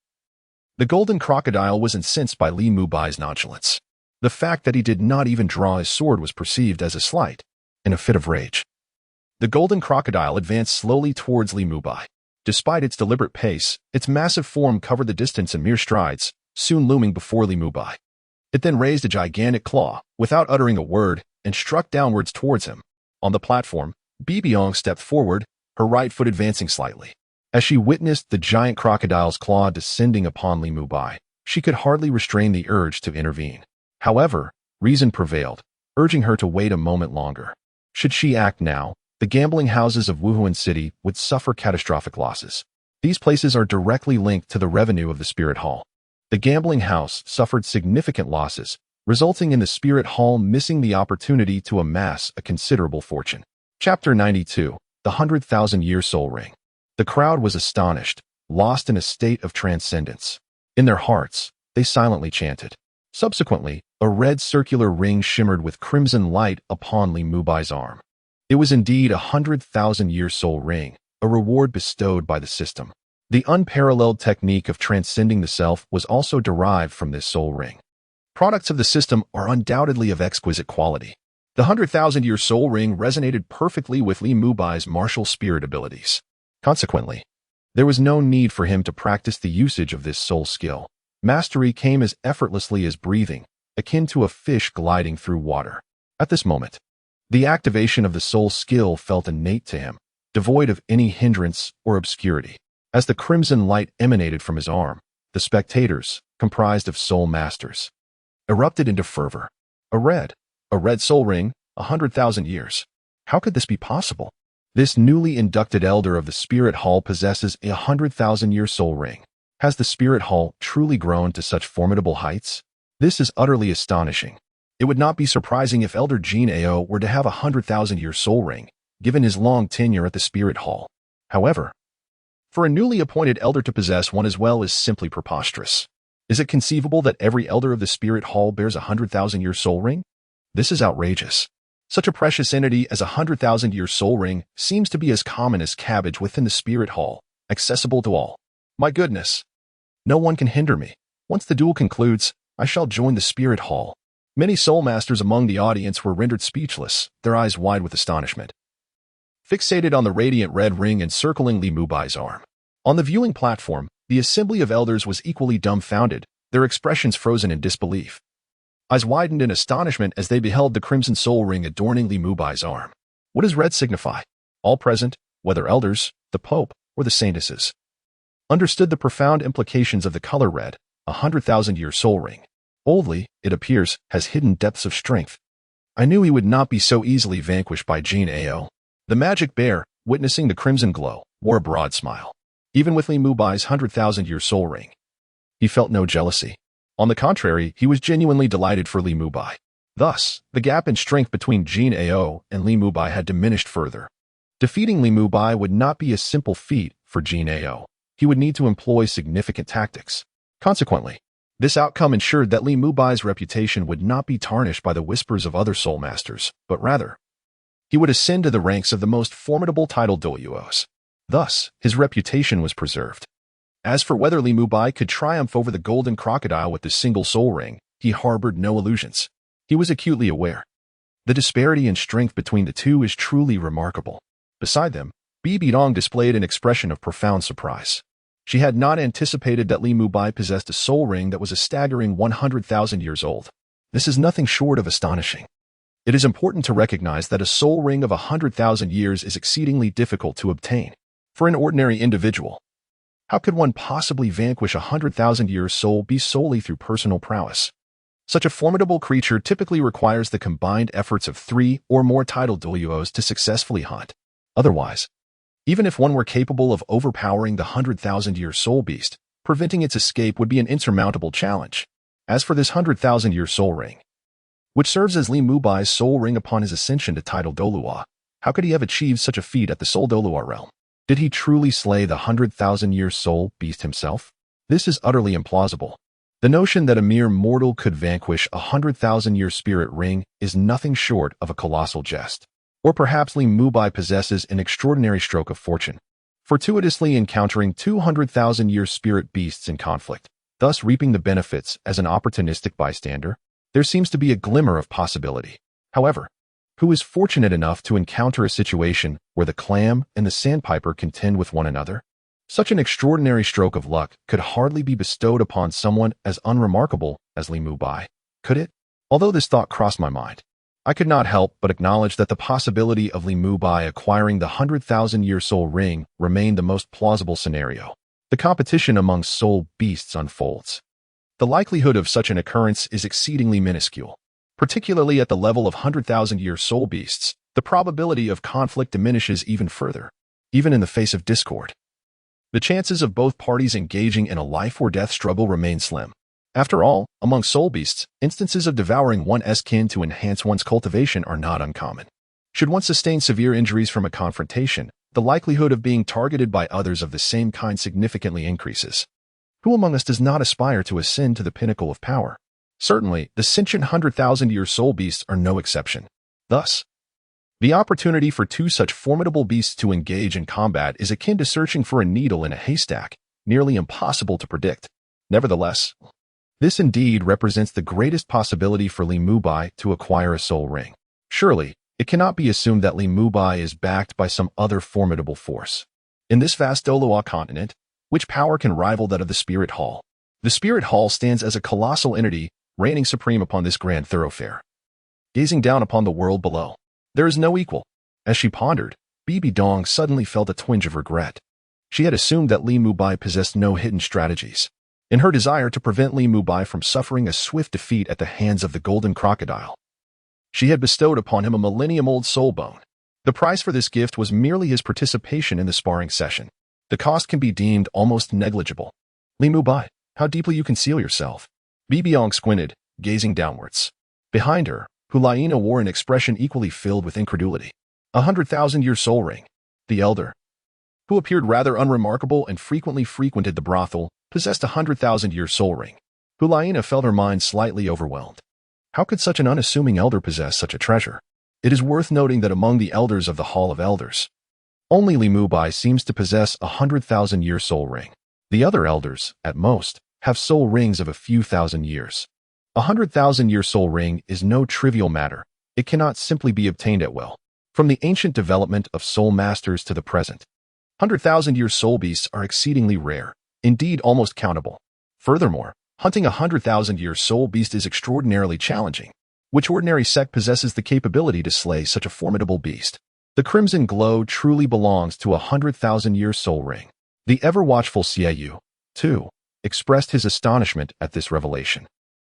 the Golden Crocodile was incensed by Li Mubai's nonchalance. The fact that he did not even draw his sword was perceived as a slight. In a fit of rage, the Golden Crocodile advanced slowly towards Li Mubai. Despite its deliberate pace, its massive form covered the distance in mere strides, soon looming before Li Mubai. It then raised a gigantic claw, without uttering a word, and struck downwards towards him. On the platform, Bibi Dong stepped forward, her right foot advancing slightly. As she witnessed the giant crocodile's claw descending upon Li Mubai, she could hardly restrain the urge to intervene. However, reason prevailed, urging her to wait a moment longer. Should she act now, the gambling houses of Wuhan City would suffer catastrophic losses. These places are directly linked to the revenue of the Spirit Hall. The gambling house suffered significant losses, resulting in the Spirit Hall missing the opportunity to amass a considerable fortune. Chapter 92, The 100,000-Year Soul Ring. The crowd was astonished, lost in a state of transcendence. In their hearts, they silently chanted. Subsequently, a red circular ring shimmered with crimson light upon Li Mubai's arm. It was indeed a 100,000-year soul ring, a reward bestowed by the system. The unparalleled technique of transcending the self was also derived from this soul ring. Products of the system are undoubtedly of exquisite quality. The 100,000-year soul ring resonated perfectly with Li Mubai's martial spirit abilities. Consequently, there was no need for him to practice the usage of this soul skill. Mastery came as effortlessly as breathing, akin to a fish gliding through water. At this moment, the activation of the soul skill felt innate to him, devoid of any hindrance or obscurity. As the crimson light emanated from his arm, the spectators, comprised of soul masters, erupted into fervor. A red soul ring, 100,000 years. How could this be possible? This newly inducted elder of the Spirit Hall possesses a 100,000-year soul ring. Has the Spirit Hall truly grown to such formidable heights? This is utterly astonishing. It would not be surprising if Elder Jin Ao were to have a 100,000-year soul ring, given his long tenure at the Spirit Hall. However, for a newly appointed elder to possess one as well is simply preposterous. Is it conceivable that every elder of the Spirit Hall bears a 100,000-year soul ring? This is outrageous. Such a precious entity as a 100,000-year soul ring seems to be as common as cabbage within the Spirit Hall, accessible to all. My goodness! No one can hinder me. Once the duel concludes, I shall join the Spirit Hall. Many soul masters among the audience were rendered speechless, their eyes wide with astonishment, fixated on the radiant red ring encircling Li Mubai's arm. On the viewing platform, the assembly of elders was equally dumbfounded, their expressions frozen in disbelief. Eyes widened in astonishment as they beheld the crimson soul ring adorning Li Mubai's arm. What does red signify? All present, whether elders, the Pope, or the saintesses, understood the profound implications of the color red, a 100,000-year soul ring. Boldly, it appears, has hidden depths of strength. I knew he would not be so easily vanquished by Jin Ao. The magic bear, witnessing the crimson glow, wore a broad smile. Even with Li Mubai's 100,000-year soul ring, he felt no jealousy. On the contrary, he was genuinely delighted for Li Mubai. Thus, the gap in strength between Jin Ao and Li Mubai had diminished further. Defeating Li Mubai would not be a simple feat for Jin Ao. He would need to employ significant tactics. Consequently, this outcome ensured that Li Mubai's reputation would not be tarnished by the whispers of other soul masters, but rather, he would ascend to the ranks of the most formidable titled douluos. Thus, his reputation was preserved. As for whether Li Mubai could triumph over the Golden Crocodile with the single soul ring, he harbored no illusions. He was acutely aware. The disparity in strength between the two is truly remarkable. Beside them, Bibi Dong displayed an expression of profound surprise. She had not anticipated that Li Mubai possessed a soul ring that was a staggering 100,000 years old. This is nothing short of astonishing. It is important to recognize that a soul ring of 100,000 years is exceedingly difficult to obtain. For an ordinary individual, how could one possibly vanquish a 100,000-year soul be solely through personal prowess? Such a formidable creature typically requires the combined efforts of 3 or more titled douluos to successfully hunt. Otherwise, Even if one were capable of overpowering the 100,000-year soul beast, preventing its escape would be an insurmountable challenge. As for this 100,000-year soul ring, which serves as Li Mubai's soul ring upon his ascension to title Douluo, how could he have achieved such a feat at the Soul Douluo realm? Did he truly slay the 100,000-year soul beast himself? This is utterly implausible. The notion that a mere mortal could vanquish a 100,000-year spirit ring is nothing short of a colossal jest. Or perhaps Li Mubai possesses an extraordinary stroke of fortune, fortuitously encountering 200,000-year spirit beasts in conflict, thus reaping the benefits as an opportunistic bystander. There seems to be a glimmer of possibility. However, who is fortunate enough to encounter a situation where the clam and the sandpiper contend with one another? Such an extraordinary stroke of luck could hardly be bestowed upon someone as unremarkable as Li Mubai, could it? Although this thought crossed my mind, I could not help but acknowledge that the possibility of Li Mubai acquiring the 100,000-year soul ring remained the most plausible scenario. The competition among soul beasts unfolds. The likelihood of such an occurrence is exceedingly minuscule. Particularly at the level of 100,000-year soul beasts, the probability of conflict diminishes even further. Even in the face of discord, the chances of both parties engaging in a life-or-death struggle remain slim. After all, among soul beasts, instances of devouring one's kin to enhance one's cultivation are not uncommon. Should one sustain severe injuries from a confrontation, the likelihood of being targeted by others of the same kind significantly increases. Who among us does not aspire to ascend to the pinnacle of power? Certainly, the sentient 100,000-year soul beasts are no exception. Thus, the opportunity for two such formidable beasts to engage in combat is akin to searching for a needle in a haystack, nearly impossible to predict. Nevertheless, this indeed represents the greatest possibility for Li Mubai to acquire a soul ring. Surely, it cannot be assumed that Li Mubai is backed by some other formidable force. In this vast Douluo Continent, which power can rival that of the Spirit Hall? The Spirit Hall stands as a colossal entity, reigning supreme upon this grand thoroughfare. Gazing down upon the world below, there is no equal. As she pondered, Bibi Dong suddenly felt a twinge of regret. She had assumed that Li Mubai possessed no hidden strategies. In her desire to prevent Li Mubai from suffering a swift defeat at the hands of the Golden Crocodile, she had bestowed upon him a millennium-old soul bone. The price for this gift was merely his participation in the sparring session. The cost can be deemed almost negligible. Li Mubai, how deeply you conceal yourself. Bibi Dong squinted, gazing downwards. Behind her, Hulaina wore an expression equally filled with incredulity. 100,000-year soul ring. The elder, who appeared rather unremarkable and frequently frequented the brothel, possessed a 100,000-year soul ring. Hulaina felt her mind slightly overwhelmed. How could such an unassuming elder possess such a treasure? It is worth noting that among the elders of the Hall of Elders, only Li Mubai seems to possess a 100,000-year soul ring. The other elders, at most, have soul rings of a few thousand years. A 100,000-year soul ring is no trivial matter. It cannot simply be obtained at will. From the ancient development of soul masters to the present, 100,000-year soul beasts are exceedingly rare, indeed almost countable. Furthermore, hunting a 100,000-year soul beast is extraordinarily challenging. Which ordinary sect possesses the capability to slay such a formidable beast? The crimson glow truly belongs to a 100,000-year soul ring. The ever-watchful Xiaoyu, too, expressed his astonishment at this revelation.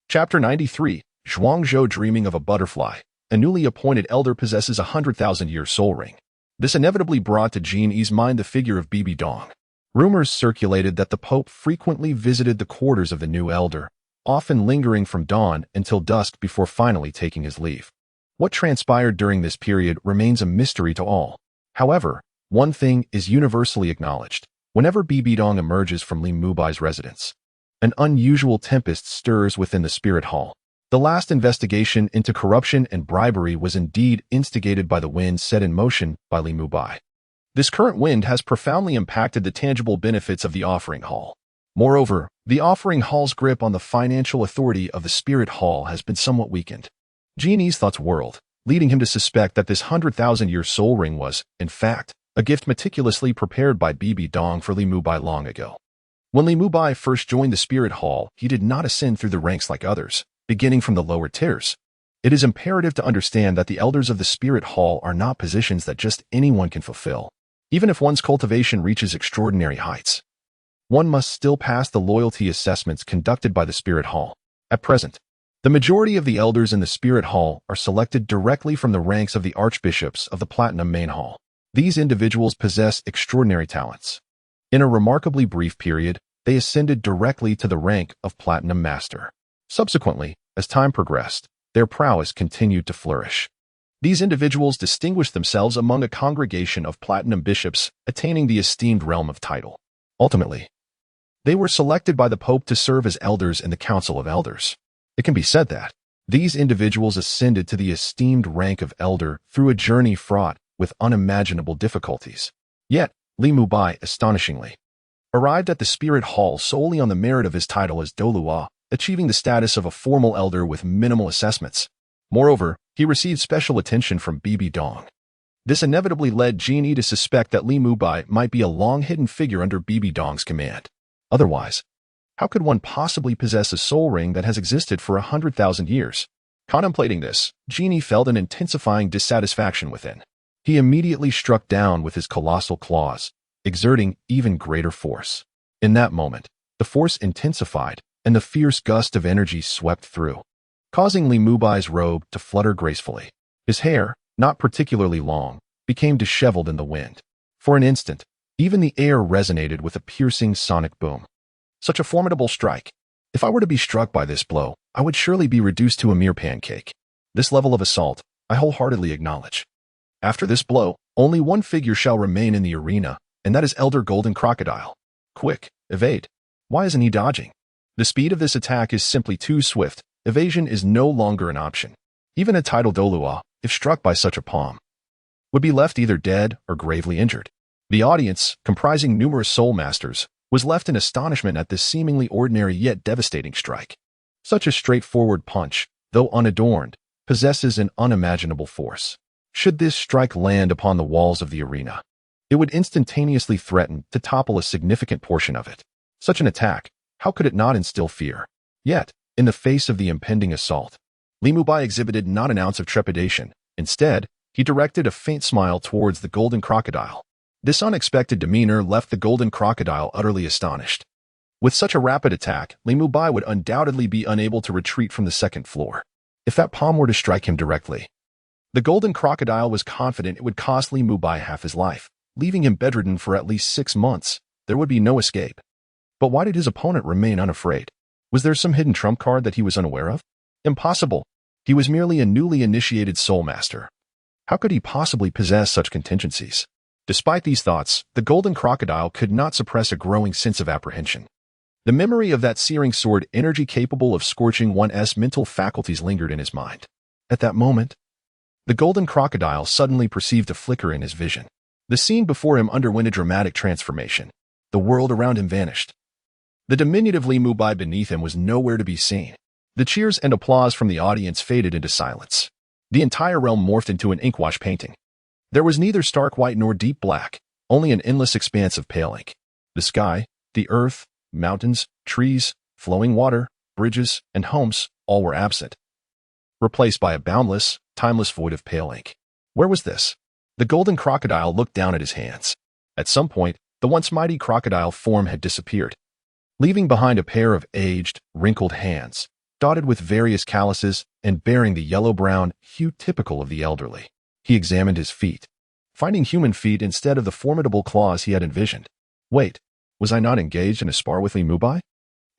Chapter 93, Zhuangzhou dreaming of a butterfly. A newly appointed elder possesses a 100,000-year soul ring. This inevitably brought to Jean Yi's mind the figure of Bibi Dong. Rumors circulated that the Pope frequently visited the quarters of the new elder, often lingering from dawn until dusk before finally taking his leave. What transpired during this period remains a mystery to all. However, one thing is universally acknowledged. Whenever Bibi Dong emerges from Li Mubai's residence, an unusual tempest stirs within the Spirit Hall. The last investigation into corruption and bribery was indeed instigated by the wind set in motion by Li Mubai. This current wind has profoundly impacted the tangible benefits of the offering hall. Moreover, the offering hall's grip on the financial authority of the Spirit Hall has been somewhat weakened. Jean Yi's thoughts whirled, leading him to suspect that this 100,000-year soul ring was, in fact, a gift meticulously prepared by Bibi Dong for Li Mubai long ago. When Li Mubai first joined the Spirit Hall, he did not ascend through the ranks like others, beginning from the lower tiers. It is imperative to understand that the elders of the Spirit Hall are not positions that just anyone can fulfill. Even if one's cultivation reaches extraordinary heights, one must still pass the loyalty assessments conducted by the Spirit Hall. At present, the majority of the elders in the Spirit Hall are selected directly from the ranks of the archbishops of the Platinum Main Hall. These individuals possess extraordinary talents. In a remarkably brief period, they ascended directly to the rank of Platinum Master. Subsequently, as time progressed, their prowess continued to flourish. These individuals distinguished themselves among a congregation of platinum bishops, attaining the esteemed realm of title. Ultimately, they were selected by the Pope to serve as elders in the Council of Elders. It can be said that these individuals ascended to the esteemed rank of elder through a journey fraught with unimaginable difficulties. Yet, Li Mubai, astonishingly, arrived at the Spirit Hall solely on the merit of his title as Douluo, achieving the status of a formal elder with minimal assessments. Moreover, he received special attention from Bibi Dong. This inevitably led Genie to suspect that Li Mubai might be a long-hidden figure under Bibi Dong's command. Otherwise, how could one possibly possess a soul ring that has existed for 100,000 years? Contemplating this, Genie felt an intensifying dissatisfaction within. He immediately struck down with his colossal claws, exerting even greater force. In that moment, the force intensified, and the fierce gust of energy swept through, causing Li Mubai's robe to flutter gracefully. His hair, not particularly long, became disheveled in the wind. For an instant, even the air resonated with a piercing sonic boom. Such a formidable strike. If I were to be struck by this blow, I would surely be reduced to a mere pancake. This level of assault, I wholeheartedly acknowledge. After this blow, only one figure shall remain in the arena, and that is Elder Golden Crocodile. Quick, evade. Why isn't he dodging? The speed of this attack is simply too swift. Evasion is no longer an option. Even a titled Douluo, if struck by such a palm, would be left either dead or gravely injured. The audience, comprising numerous soul masters, was left in astonishment at this seemingly ordinary yet devastating strike. Such a straightforward punch, though unadorned, possesses an unimaginable force. Should this strike land upon the walls of the arena, it would instantaneously threaten to topple a significant portion of it. Such an attack, how could it not instill fear? Yet, in the face of the impending assault, Li Mubai exhibited not an ounce of trepidation. Instead, he directed a faint smile towards the Golden Crocodile. This unexpected demeanor left the Golden Crocodile utterly astonished. With such a rapid attack, Li Mubai would undoubtedly be unable to retreat from the second floor. If that palm were to strike him directly, the Golden Crocodile was confident it would cost Li Mubai half his life, leaving him bedridden for at least 6 months. There would be no escape. But why did his opponent remain unafraid? Was there some hidden trump card that he was unaware of? Impossible. He was merely a newly initiated soul master. How could he possibly possess such contingencies? Despite these thoughts, the Golden Crocodile could not suppress a growing sense of apprehension. The memory of that searing sword energy capable of scorching one's mental faculties lingered in his mind. At that moment, the Golden Crocodile suddenly perceived a flicker in his vision. The scene before him underwent a dramatic transformation. The world around him vanished. The diminutive Li Mubai beneath him was nowhere to be seen. The cheers and applause from the audience faded into silence. The entire realm morphed into an inkwash painting. There was neither stark white nor deep black, only an endless expanse of pale ink. The sky, the earth, mountains, trees, flowing water, bridges, and homes, all were absent, replaced by a boundless, timeless void of pale ink. Where was this? The Golden Crocodile looked down at his hands. At some point, the once mighty crocodile form had disappeared, leaving behind a pair of aged, wrinkled hands, dotted with various calluses and bearing the yellow-brown hue typical of the elderly. He examined his feet, finding human feet instead of the formidable claws he had envisioned. Wait, was I not engaged in a spar with Li Mubai?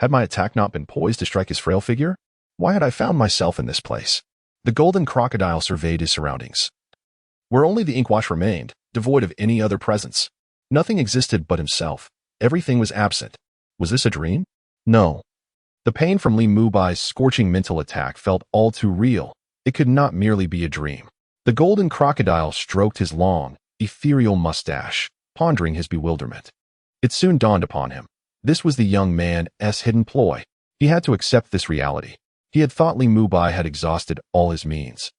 Had my attack not been poised to strike his frail figure? Why had I found myself in this place? The Golden Crocodile surveyed his surroundings. Where only the inkwash remained, devoid of any other presence. Nothing existed but himself. Everything was absent. Was this a dream? No. The pain from Li Mubai's scorching mental attack felt all too real. It could not merely be a dream. The Golden Crocodile stroked his long, ethereal mustache, pondering his bewilderment. It soon dawned upon him. This was the young man's hidden ploy. He had to accept this reality. He had thought Li Mubai had exhausted all his means,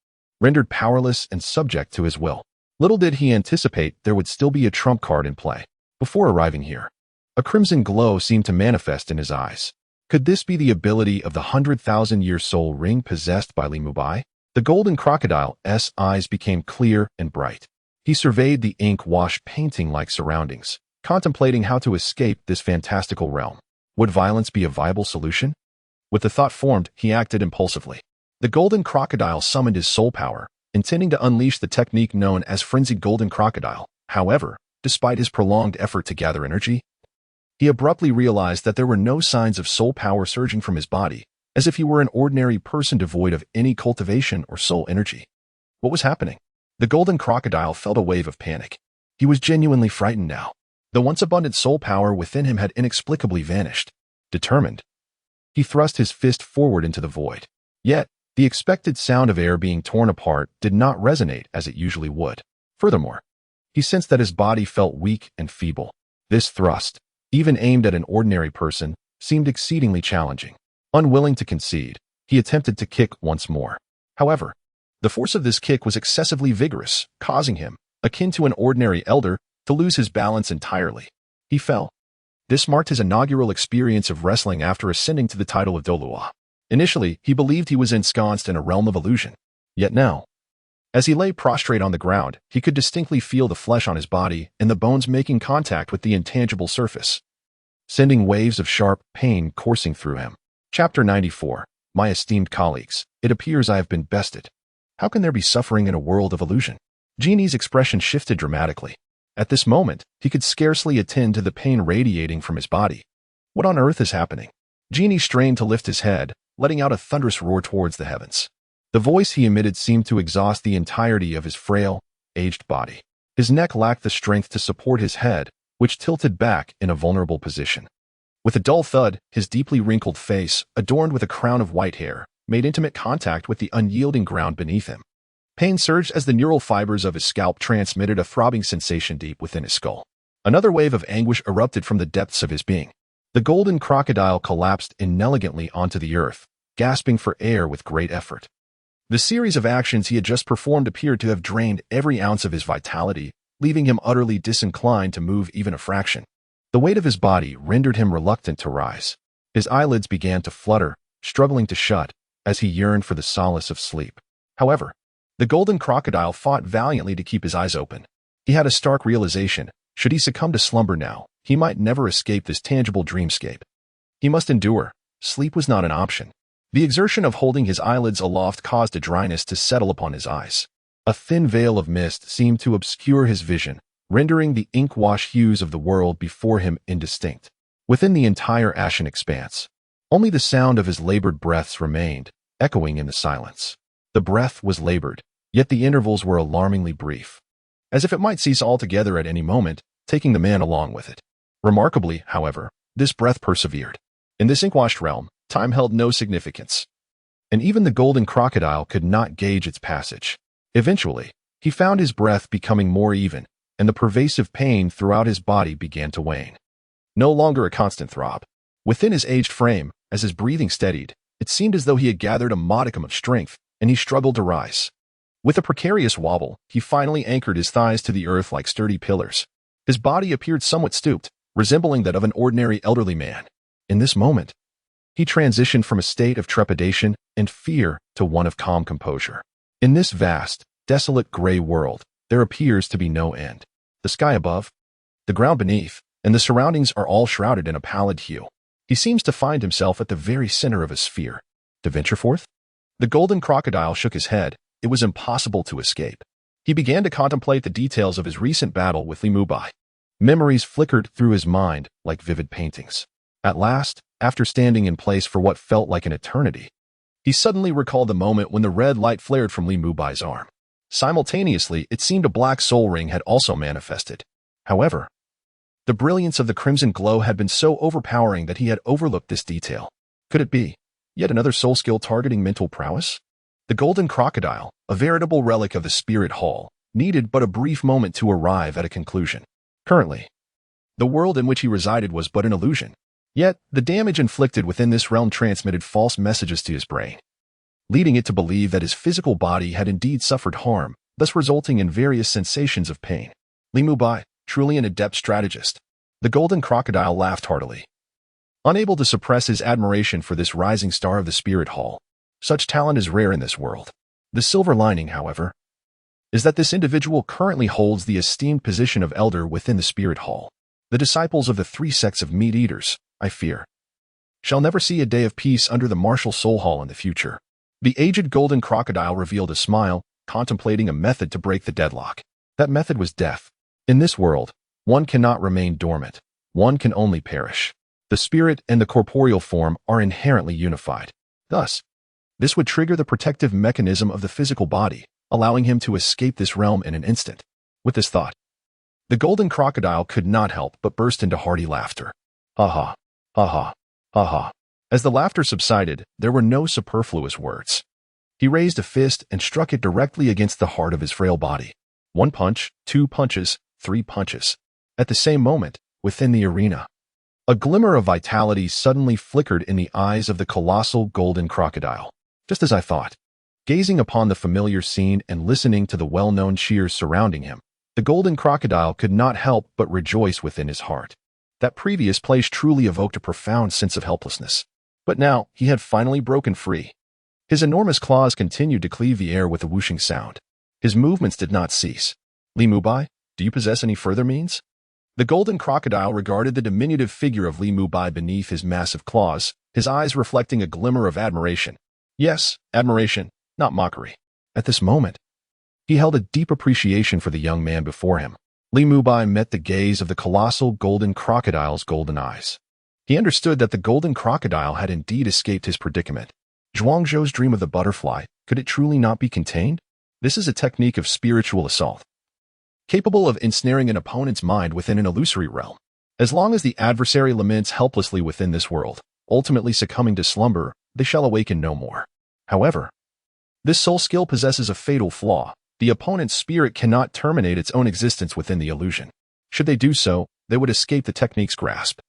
rendered powerless and subject to his will. Little did he anticipate there would still be a trump card in play. Before arriving here, a crimson glow seemed to manifest in his eyes. Could this be the ability of the 100,000-year soul ring possessed by Li Mubai? The Golden Crocodile's eyes became clear and bright. He surveyed the ink-washed painting-like surroundings, contemplating how to escape this fantastical realm. Would violence be a viable solution? With the thought formed, he acted impulsively. The Golden Crocodile summoned his soul power, intending to unleash the technique known as Frenzied Golden Crocodile. However, despite his prolonged effort to gather energy, he abruptly realized that there were no signs of soul power surging from his body, as if he were an ordinary person devoid of any cultivation or soul energy. What was happening? The golden crocodile felt a wave of panic. He was genuinely frightened now. The once abundant soul power within him had inexplicably vanished. Determined, he thrust his fist forward into the void. Yet, the expected sound of air being torn apart did not resonate as it usually would. Furthermore, he sensed that his body felt weak and feeble. This thrust, even aimed at an ordinary person, seemed exceedingly challenging. Unwilling to concede, he attempted to kick once more. However, the force of this kick was excessively vigorous, causing him, akin to an ordinary elder, to lose his balance entirely. He fell. This marked his inaugural experience of wrestling after ascending to the title of Douluo. Initially, he believed he was ensconced in a realm of illusion. Yet now, as he lay prostrate on the ground, he could distinctly feel the flesh on his body and the bones making contact with the intangible surface, sending waves of sharp pain coursing through him. Chapter 94. My esteemed colleagues, it appears I have been bested. How can there be suffering in a world of illusion? Genie's expression shifted dramatically. At this moment, he could scarcely attend to the pain radiating from his body. What on earth is happening? Genie strained to lift his head, letting out a thunderous roar towards the heavens. The voice he emitted seemed to exhaust the entirety of his frail, aged body. His neck lacked the strength to support his head, which tilted back in a vulnerable position. With a dull thud, his deeply wrinkled face, adorned with a crown of white hair, made intimate contact with the unyielding ground beneath him. Pain surged as the neural fibers of his scalp transmitted a throbbing sensation deep within his skull. Another wave of anguish erupted from the depths of his being. The golden crocodile collapsed inelegantly onto the earth, gasping for air with great effort. The series of actions he had just performed appeared to have drained every ounce of his vitality, leaving him utterly disinclined to move even a fraction. The weight of his body rendered him reluctant to rise. His eyelids began to flutter, struggling to shut, as he yearned for the solace of sleep. However, the golden crocodile fought valiantly to keep his eyes open. He had a stark realization: should he succumb to slumber now, he might never escape this tangible dreamscape. He must endure. Sleep was not an option. The exertion of holding his eyelids aloft caused a dryness to settle upon his eyes. A thin veil of mist seemed to obscure his vision, rendering the ink-wash hues of the world before him indistinct. Within the entire ashen expanse, only the sound of his labored breaths remained, echoing in the silence. The breath was labored, yet the intervals were alarmingly brief, as if it might cease altogether at any moment, taking the man along with it. Remarkably, however, this breath persevered. In this ink-washed realm, time held no significance, and even the golden crocodile could not gauge its passage. Eventually, he found his breath becoming more even, and the pervasive pain throughout his body began to wane. No longer a constant throb. Within his aged frame, as his breathing steadied, it seemed as though he had gathered a modicum of strength, and he struggled to rise. With a precarious wobble, he finally anchored his thighs to the earth like sturdy pillars. His body appeared somewhat stooped, resembling that of an ordinary elderly man. In this moment, he transitioned from a state of trepidation and fear to one of calm composure. In this vast, desolate gray world, there appears to be no end. The sky above, the ground beneath, and the surroundings are all shrouded in a pallid hue. He seems to find himself at the very center of a sphere. To venture forth? The golden crocodile shook his head. It was impossible to escape. He began to contemplate the details of his recent battle with Li Mubai. Memories flickered through his mind like vivid paintings. At last, after standing in place for what felt like an eternity, he suddenly recalled the moment when the red light flared from Li Mubai's arm. Simultaneously, it seemed a black soul ring had also manifested. However, the brilliance of the crimson glow had been so overpowering that he had overlooked this detail. Could it be yet another soul skill targeting mental prowess? The golden crocodile, a veritable relic of the spirit hall, needed but a brief moment to arrive at a conclusion. Currently, the world in which he resided was but an illusion. Yet, the damage inflicted within this realm transmitted false messages to his brain, leading it to believe that his physical body had indeed suffered harm, thus resulting in various sensations of pain. Li Mubai, truly an adept strategist. The golden crocodile laughed heartily, unable to suppress his admiration for this rising star of the spirit hall. Such talent is rare in this world. The silver lining, however, is that this individual currently holds the esteemed position of elder within the spirit hall. The disciples of the three sects of meat-eaters, I fear, shall never see a day of peace under the martial soul hall in the future. The aged golden crocodile revealed a smile, contemplating a method to break the deadlock. That method was death. In this world, one cannot remain dormant. One can only perish. The spirit and the corporeal form are inherently unified. Thus, this would trigger the protective mechanism of the physical body, allowing him to escape this realm in an instant. With this thought, the golden crocodile could not help but burst into hearty laughter. Ha ha, ha ha, ha ha. As the laughter subsided, there were no superfluous words. He raised a fist and struck it directly against the heart of his frail body. 1 punch, 2 punches, 3 punches. At the same moment, within the arena, a glimmer of vitality suddenly flickered in the eyes of the colossal golden crocodile. Just as I thought. Gazing upon the familiar scene and listening to the well-known cheers surrounding him, the golden crocodile could not help but rejoice within his heart. That previous place truly evoked a profound sense of helplessness. But now, he had finally broken free. His enormous claws continued to cleave the air with a whooshing sound. His movements did not cease. Li Mubai, do you possess any further means? The golden crocodile regarded the diminutive figure of Li Mubai beneath his massive claws, his eyes reflecting a glimmer of admiration. Yes, admiration, not mockery. At this moment, he held a deep appreciation for the young man before him. Li Mubai met the gaze of the colossal golden crocodile's golden eyes. He understood that the golden crocodile had indeed escaped his predicament. Zhuangzhou's dream of the butterfly, could it truly not be contained? This is a technique of spiritual assault, capable of ensnaring an opponent's mind within an illusory realm. As long as the adversary laments helplessly within this world, ultimately succumbing to slumber, they shall awaken no more. However, this soul skill possesses a fatal flaw. The opponent's spirit cannot terminate its own existence within the illusion. Should they do so, they would escape the technique's grasp.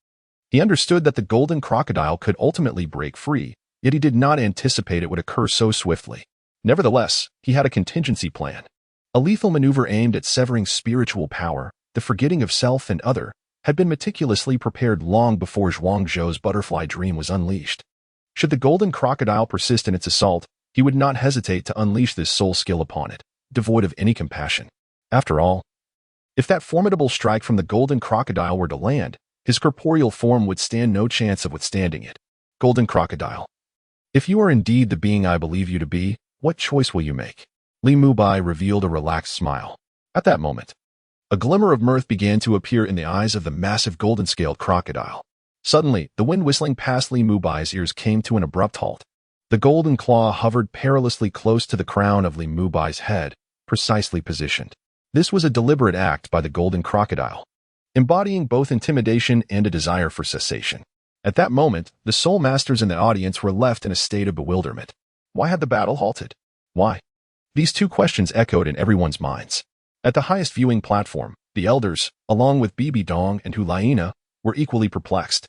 He understood that the golden crocodile could ultimately break free, yet he did not anticipate it would occur so swiftly. Nevertheless, he had a contingency plan. A lethal maneuver aimed at severing spiritual power, the forgetting of self and other, had been meticulously prepared long before Zhuangzhou's butterfly dream was unleashed. Should the golden crocodile persist in its assault, he would not hesitate to unleash this soul skill upon it, devoid of any compassion. After all, if that formidable strike from the golden crocodile were to land, his corporeal form would stand no chance of withstanding it. Golden crocodile, if you are indeed the being I believe you to be, what choice will you make? Li Mubai revealed a relaxed smile. At that moment, a glimmer of mirth began to appear in the eyes of the massive golden-scaled crocodile. Suddenly, the wind whistling past Li Mubai's ears came to an abrupt halt. The golden claw hovered perilously close to the crown of Li Mubai's head, precisely positioned. This was a deliberate act by the golden crocodile, embodying both intimidation and a desire for cessation. At that moment, the soul masters in the audience were left in a state of bewilderment. Why had the battle halted? Why? These two questions echoed in everyone's minds. At the highest viewing platform, the elders, along with Bibi Dong and Hulaina, were equally perplexed.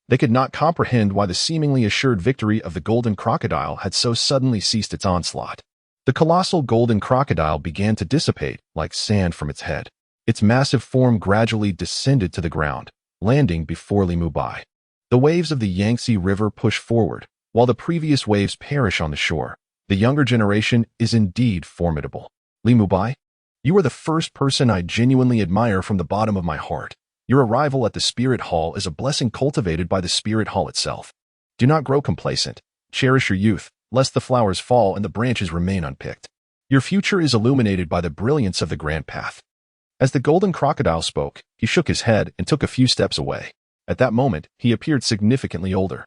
They could not comprehend why the seemingly assured victory of the golden crocodile had so suddenly ceased its onslaught. The colossal golden crocodile began to dissipate like sand from its head. Its massive form gradually descended to the ground, landing before Li Mubai. The waves of the Yangtze River push forward, while the previous waves perish on the shore. The younger generation is indeed formidable. Li Mubai, you are the first person I genuinely admire from the bottom of my heart. Your arrival at the Spirit Hall is a blessing cultivated by the Spirit Hall itself. Do not grow complacent. Cherish your youth, lest the flowers fall and the branches remain unpicked. Your future is illuminated by the brilliance of the grand path. As the golden crocodile spoke, he shook his head and took a few steps away. At that moment, he appeared significantly older.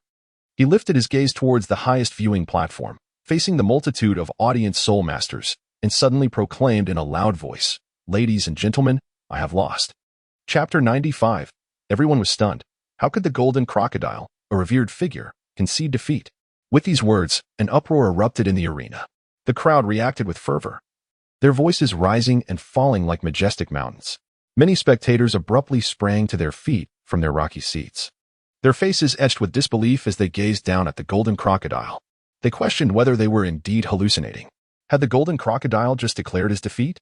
He lifted his gaze towards the highest viewing platform, facing the multitude of audience soul masters, and suddenly proclaimed in a loud voice, "Ladies and gentlemen, I have lost." Chapter 95. Everyone was stunned. How could the golden crocodile, a revered figure, concede defeat? With these words, an uproar erupted in the arena. The crowd reacted with fervor, their voices rising and falling like majestic mountains. Many spectators abruptly sprang to their feet from their rocky seats, their faces etched with disbelief as they gazed down at the golden crocodile. They questioned whether they were indeed hallucinating. Had the golden crocodile just declared his defeat?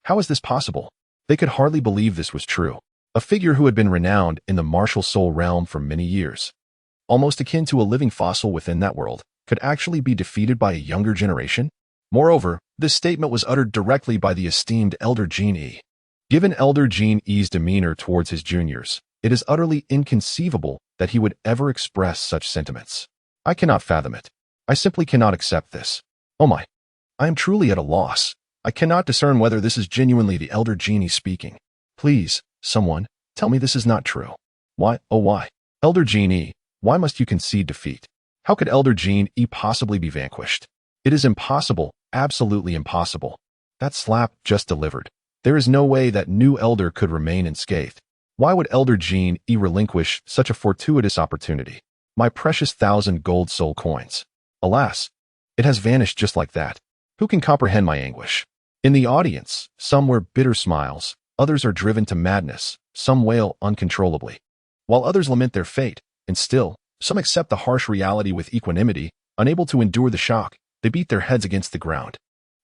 How is this possible? They could hardly believe this was true. A figure who had been renowned in the martial soul realm for many years, almost akin to a living fossil within that world, could actually be defeated by a younger generation? Moreover, this statement was uttered directly by the esteemed Elder Jean E. Given Elder Jean E's demeanor towards his juniors, it is utterly inconceivable that he would ever express such sentiments. I cannot fathom it. I simply cannot accept this. Oh my. I am truly at a loss. I cannot discern whether this is genuinely the Elder Genie speaking. Please, someone, tell me this is not true. Why, oh why? Elder Jean E, why must you concede defeat? How could Elder Jean E possibly be vanquished? It is impossible, absolutely impossible. That slap just delivered. There is no way that new elder could remain unscathed. Why would Elder Jean E relinquish such a fortuitous opportunity? My precious 1,000 gold soul coins. Alas, it has vanished just like that. Who can comprehend my anguish? In the audience, some wear bitter smiles, others are driven to madness, some wail uncontrollably, while others lament their fate, and still, some accept the harsh reality with equanimity, unable to endure the shock. They beat their heads against the ground.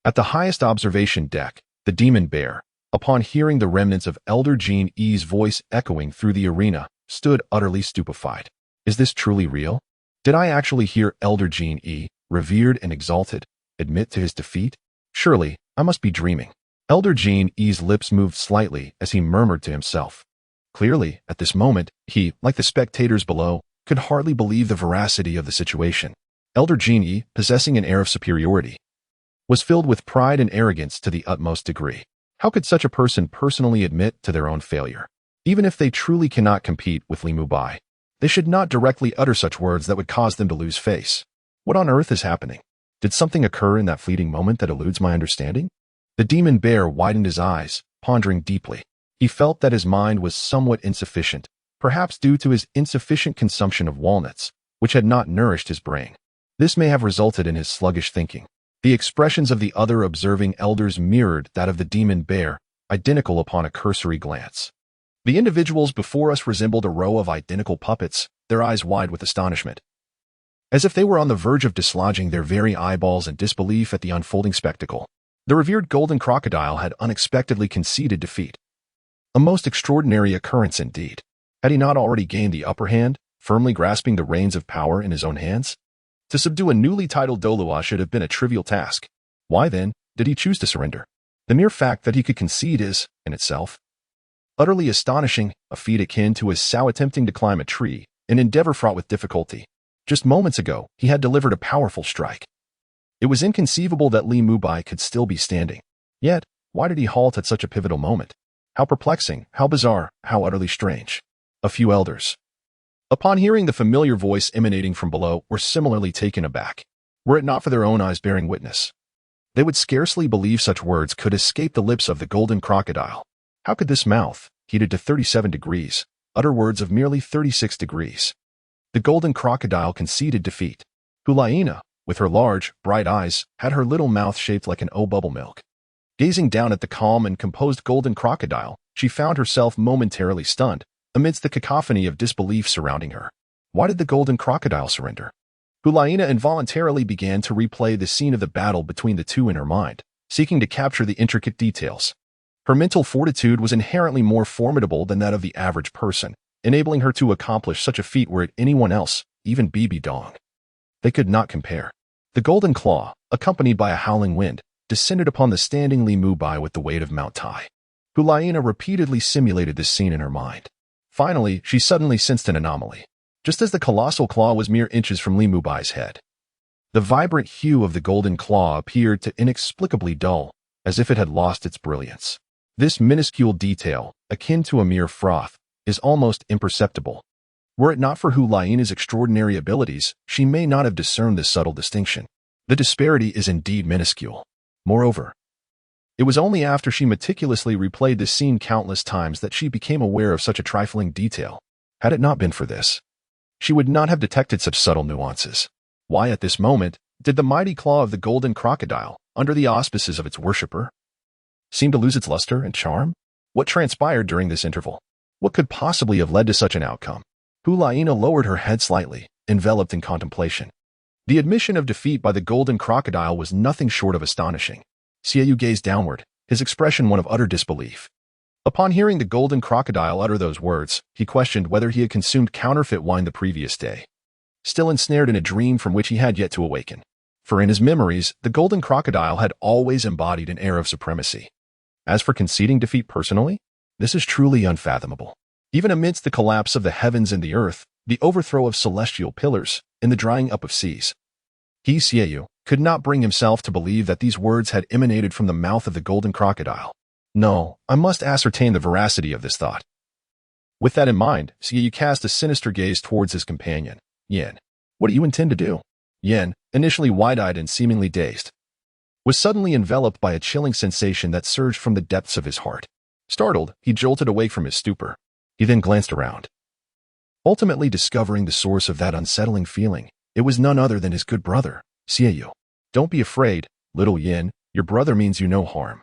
At the highest observation deck, the demon bear, upon hearing the remnants of Elder Jean E's voice echoing through the arena, stood utterly stupefied. Is this truly real? Did I actually hear Elder Jean E, revered and exalted, admit to his defeat? Surely, I must be dreaming. Elder Jean E's lips moved slightly as he murmured to himself. Clearly, at this moment, he, like the spectators below, could hardly believe the veracity of the situation. Elder Jean E, possessing an air of superiority, was filled with pride and arrogance to the utmost degree. How could such a person personally admit to their own failure? Even if they truly cannot compete with Li Mubai, they should not directly utter such words that would cause them to lose face. What on earth is happening? Did something occur in that fleeting moment that eludes my understanding? The demon bear widened his eyes, pondering deeply. He felt that his mind was somewhat insufficient, perhaps due to his insufficient consumption of walnuts, which had not nourished his brain. This may have resulted in his sluggish thinking. The expressions of the other observing elders mirrored that of the demon bear, identical upon a cursory glance. The individuals before us resembled a row of identical puppets, their eyes wide with astonishment, as if they were on the verge of dislodging their very eyeballs in disbelief at the unfolding spectacle. The revered Golden Crocodile had unexpectedly conceded defeat. A most extraordinary occurrence indeed. Had he not already gained the upper hand, firmly grasping the reins of power in his own hands? To subdue a newly titled Douluo should have been a trivial task. Why, then, did he choose to surrender? The mere fact that he could concede is, in itself, utterly astonishing, a feat akin to a sow attempting to climb a tree, an endeavor fraught with difficulty. Just moments ago, he had delivered a powerful strike. It was inconceivable that Li Mubai could still be standing. Yet, why did he halt at such a pivotal moment? How perplexing, how bizarre, how utterly strange. A few elders, upon hearing the familiar voice emanating from below, were similarly taken aback. Were it not for their own eyes bearing witness, they would scarcely believe such words could escape the lips of the Golden Crocodile. How could this mouth, heated to 37 degrees, utter words of merely 36 degrees? The Golden Crocodile conceded defeat. Hulaina, with her large, bright eyes, had her little mouth shaped like an bubble milk. Gazing down at the calm and composed Golden Crocodile, she found herself momentarily stunned, amidst the cacophony of disbelief surrounding her. Why did the Golden Crocodile surrender? Hulaina involuntarily began to replay the scene of the battle between the two in her mind, seeking to capture the intricate details. Her mental fortitude was inherently more formidable than that of the average person, enabling her to accomplish such a feat were it anyone else, even Bibi Dong. They could not compare. The Golden Claw, accompanied by a howling wind, descended upon the standing Li Mubai with the weight of Mount Tai. Hulaina repeatedly simulated this scene in her mind. Finally, she suddenly sensed an anomaly. Just as the colossal claw was mere inches from Li Mubai's head, the vibrant hue of the golden claw appeared to inexplicably dull, as if it had lost its brilliance. This minuscule detail, akin to a mere froth, is almost imperceptible. Were it not for Hulaina's extraordinary abilities, she may not have discerned this subtle distinction. The disparity is indeed minuscule. Moreover, it was only after she meticulously replayed this scene countless times that she became aware of such a trifling detail. Had it not been for this, she would not have detected such subtle nuances. Why at this moment did the mighty claw of the Golden Crocodile, under the auspices of its worshipper, seem to lose its luster and charm? What transpired during this interval? What could possibly have led to such an outcome? Hulaina lowered her head slightly, enveloped in contemplation. The admission of defeat by the Golden Crocodile was nothing short of astonishing. Xiaoyu gazed downward, his expression one of utter disbelief. Upon hearing the Golden Crocodile utter those words, he questioned whether he had consumed counterfeit wine the previous day, still ensnared in a dream from which he had yet to awaken. For in his memories, the Golden Crocodile had always embodied an air of supremacy. As for conceding defeat personally, this is truly unfathomable. Even amidst the collapse of the heavens and the earth, the overthrow of celestial pillars, and the drying up of seas, he, Xiaoyu, could not bring himself to believe that these words had emanated from the mouth of the Golden Crocodile. No, I must ascertain the veracity of this thought. With that in mind, Xiaoyu cast a sinister gaze towards his companion. Yin, what do you intend to do? Yin, initially wide-eyed and seemingly dazed, was suddenly enveloped by a chilling sensation that surged from the depths of his heart. Startled, he jolted awake from his stupor. He then glanced around, ultimately discovering the source of that unsettling feeling. It was none other than his good brother, Xiaoyu. Don't be afraid, little Yin, your brother means you no harm,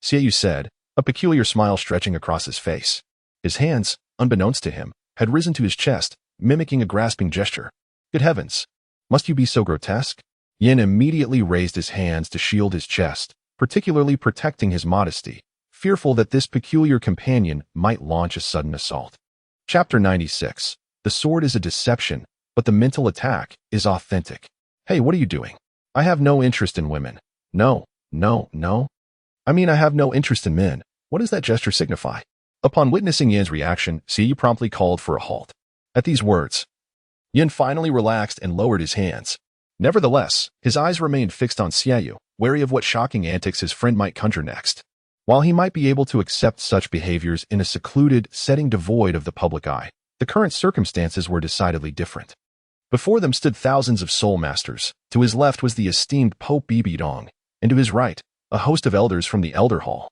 Xiaoyu said, a peculiar smile stretching across his face. His hands, unbeknownst to him, had risen to his chest, mimicking a grasping gesture. Good heavens! Must you be so grotesque? Yin immediately raised his hands to shield his chest, particularly protecting his modesty, fearful that this peculiar companion might launch a sudden assault. Chapter 96. The sword is a deception, but the mental attack is authentic. Hey, what are you doing? I have no interest in women. No. I mean, I have no interest in men. What does that gesture signify? Upon witnessing Yin's reaction, Xiaoyu promptly called for a halt. At these words, Yin finally relaxed and lowered his hands. Nevertheless, his eyes remained fixed on Xiaoyu, wary of what shocking antics his friend might conjure next. While he might be able to accept such behaviors in a secluded setting devoid of the public eye, the current circumstances were decidedly different. Before them stood thousands of soul masters. To his left was the esteemed Pope Bibi Dong, and to his right, a host of elders from the Elder Hall,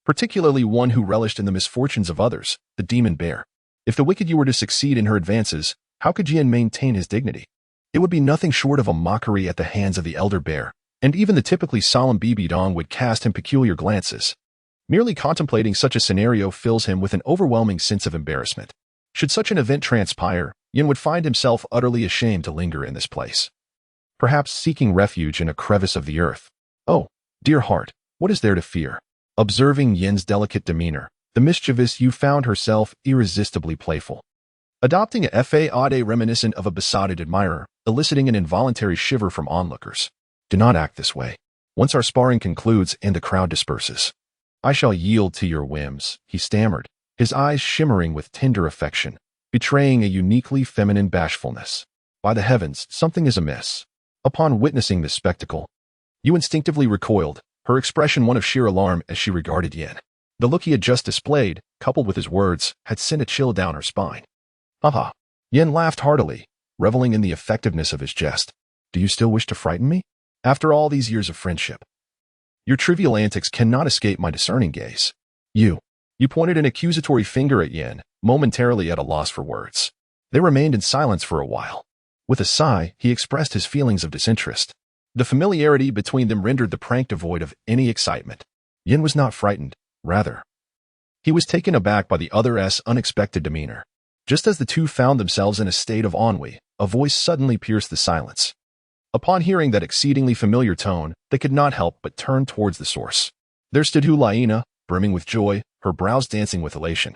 particularly one who relished in the misfortunes of others, the demon bear. If the wicked you were to succeed in her advances, how could Yin maintain his dignity? It would be nothing short of a mockery at the hands of the elder bear, and even the typically solemn Bibi Dong would cast him peculiar glances. Merely contemplating such a scenario fills him with an overwhelming sense of embarrassment. Should such an event transpire, Yin would find himself utterly ashamed to linger in this place, perhaps seeking refuge in a crevice of the earth. Oh, dear heart, what is there to fear? Observing Yin's delicate demeanor, the mischievous Yu found herself irresistibly playful, adopting a fade reminiscent of a besotted admirer, eliciting an involuntary shiver from onlookers. Do not act this way. Once our sparring concludes and the crowd disperses, I shall yield to your whims, he stammered, his eyes shimmering with tender affection, betraying a uniquely feminine bashfulness. By the heavens, something is amiss. Upon witnessing this spectacle, Yu instinctively recoiled, her expression one of sheer alarm as she regarded Yin. The look he had just displayed, coupled with his words, had sent a chill down her spine. Haha. Yin laughed heartily, reveling in the effectiveness of his jest. Do you still wish to frighten me? After all these years of friendship, your trivial antics cannot escape my discerning gaze. You pointed an accusatory finger at Yin, momentarily at a loss for words. They remained in silence for a while. With a sigh, he expressed his feelings of disinterest. The familiarity between them rendered the prank devoid of any excitement. Yin was not frightened, rather, he was taken aback by the other's unexpected demeanor. Just as the two found themselves in a state of ennui, a voice suddenly pierced the silence. Upon hearing that exceedingly familiar tone, they could not help but turn towards the source. There stood Hulaina, brimming with joy, her brows dancing with elation,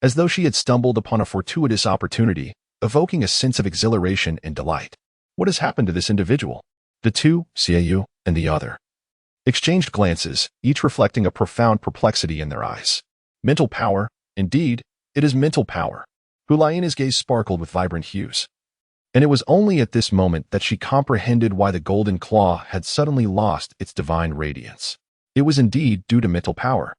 as though she had stumbled upon a fortuitous opportunity, evoking a sense of exhilaration and delight. What has happened to this individual? The two, Xiaoyu and the other, exchanged glances, each reflecting a profound perplexity in their eyes. Mental power, indeed, it is mental power. Hulaina's gaze sparkled with vibrant hues, and it was only at this moment that she comprehended why the golden claw had suddenly lost its divine radiance. It was indeed due to mental power.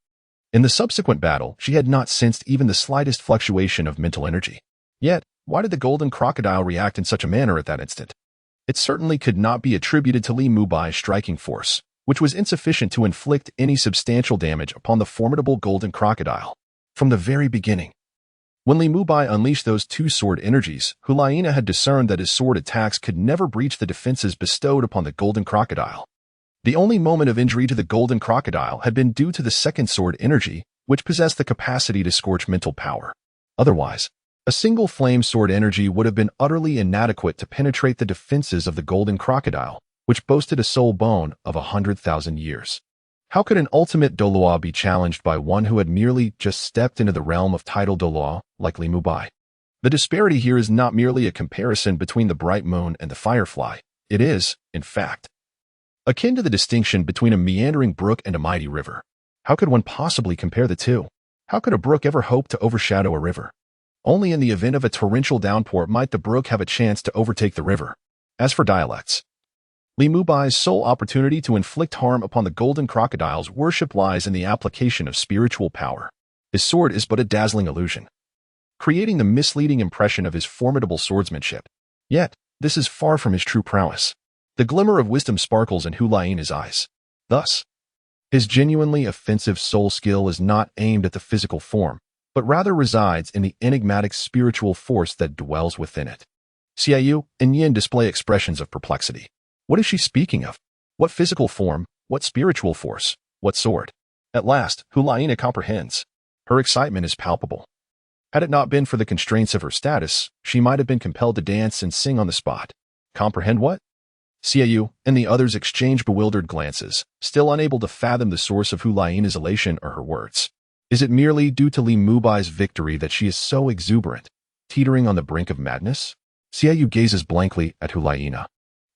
In the subsequent battle, she had not sensed even the slightest fluctuation of mental energy. Yet, why did the golden crocodile react in such a manner at that instant? It certainly could not be attributed to Li Mubai's striking force, which was insufficient to inflict any substantial damage upon the formidable golden crocodile. From the very beginning, when Li Mubai unleashed those two sword energies, Hulaina had discerned that his sword attacks could never breach the defenses bestowed upon the golden crocodile. The only moment of injury to the golden crocodile had been due to the second sword energy, which possessed the capacity to scorch mental power. Otherwise, a single flame sword energy would have been utterly inadequate to penetrate the defenses of the golden crocodile, which boasted a soul bone of 100,000 years. How could an ultimate Douluo be challenged by one who had merely just stepped into the realm of tidal Douluo, like Li Mubai? The disparity here is not merely a comparison between the bright moon and the firefly. It is, in fact, akin to the distinction between a meandering brook and a mighty river. How could one possibly compare the two? How could a brook ever hope to overshadow a river? Only in the event of a torrential downpour might the brook have a chance to overtake the river. As for dialects, Li Mubai's sole opportunity to inflict harm upon the Golden Crocodile's worship lies in the application of spiritual power. His sword is but a dazzling illusion, creating the misleading impression of his formidable swordsmanship. Yet, this is far from his true prowess. The glimmer of wisdom sparkles in Huaina's eyes. Thus, his genuinely offensive soul skill is not aimed at the physical form, but rather resides in the enigmatic spiritual force that dwells within it. Xiaoyu and Yin display expressions of perplexity. What is she speaking of? What physical form? What spiritual force? What sword? At last, Huaina comprehends. Her excitement is palpable. Had it not been for the constraints of her status, she might have been compelled to dance and sing on the spot. Comprehend what? Xiaoyu and the others exchange bewildered glances, still unable to fathom the source of Huaina's elation or her words. Is it merely due to Li Mubai's victory that she is so exuberant, teetering on the brink of madness? Xiaoyu gazes blankly at Huaina,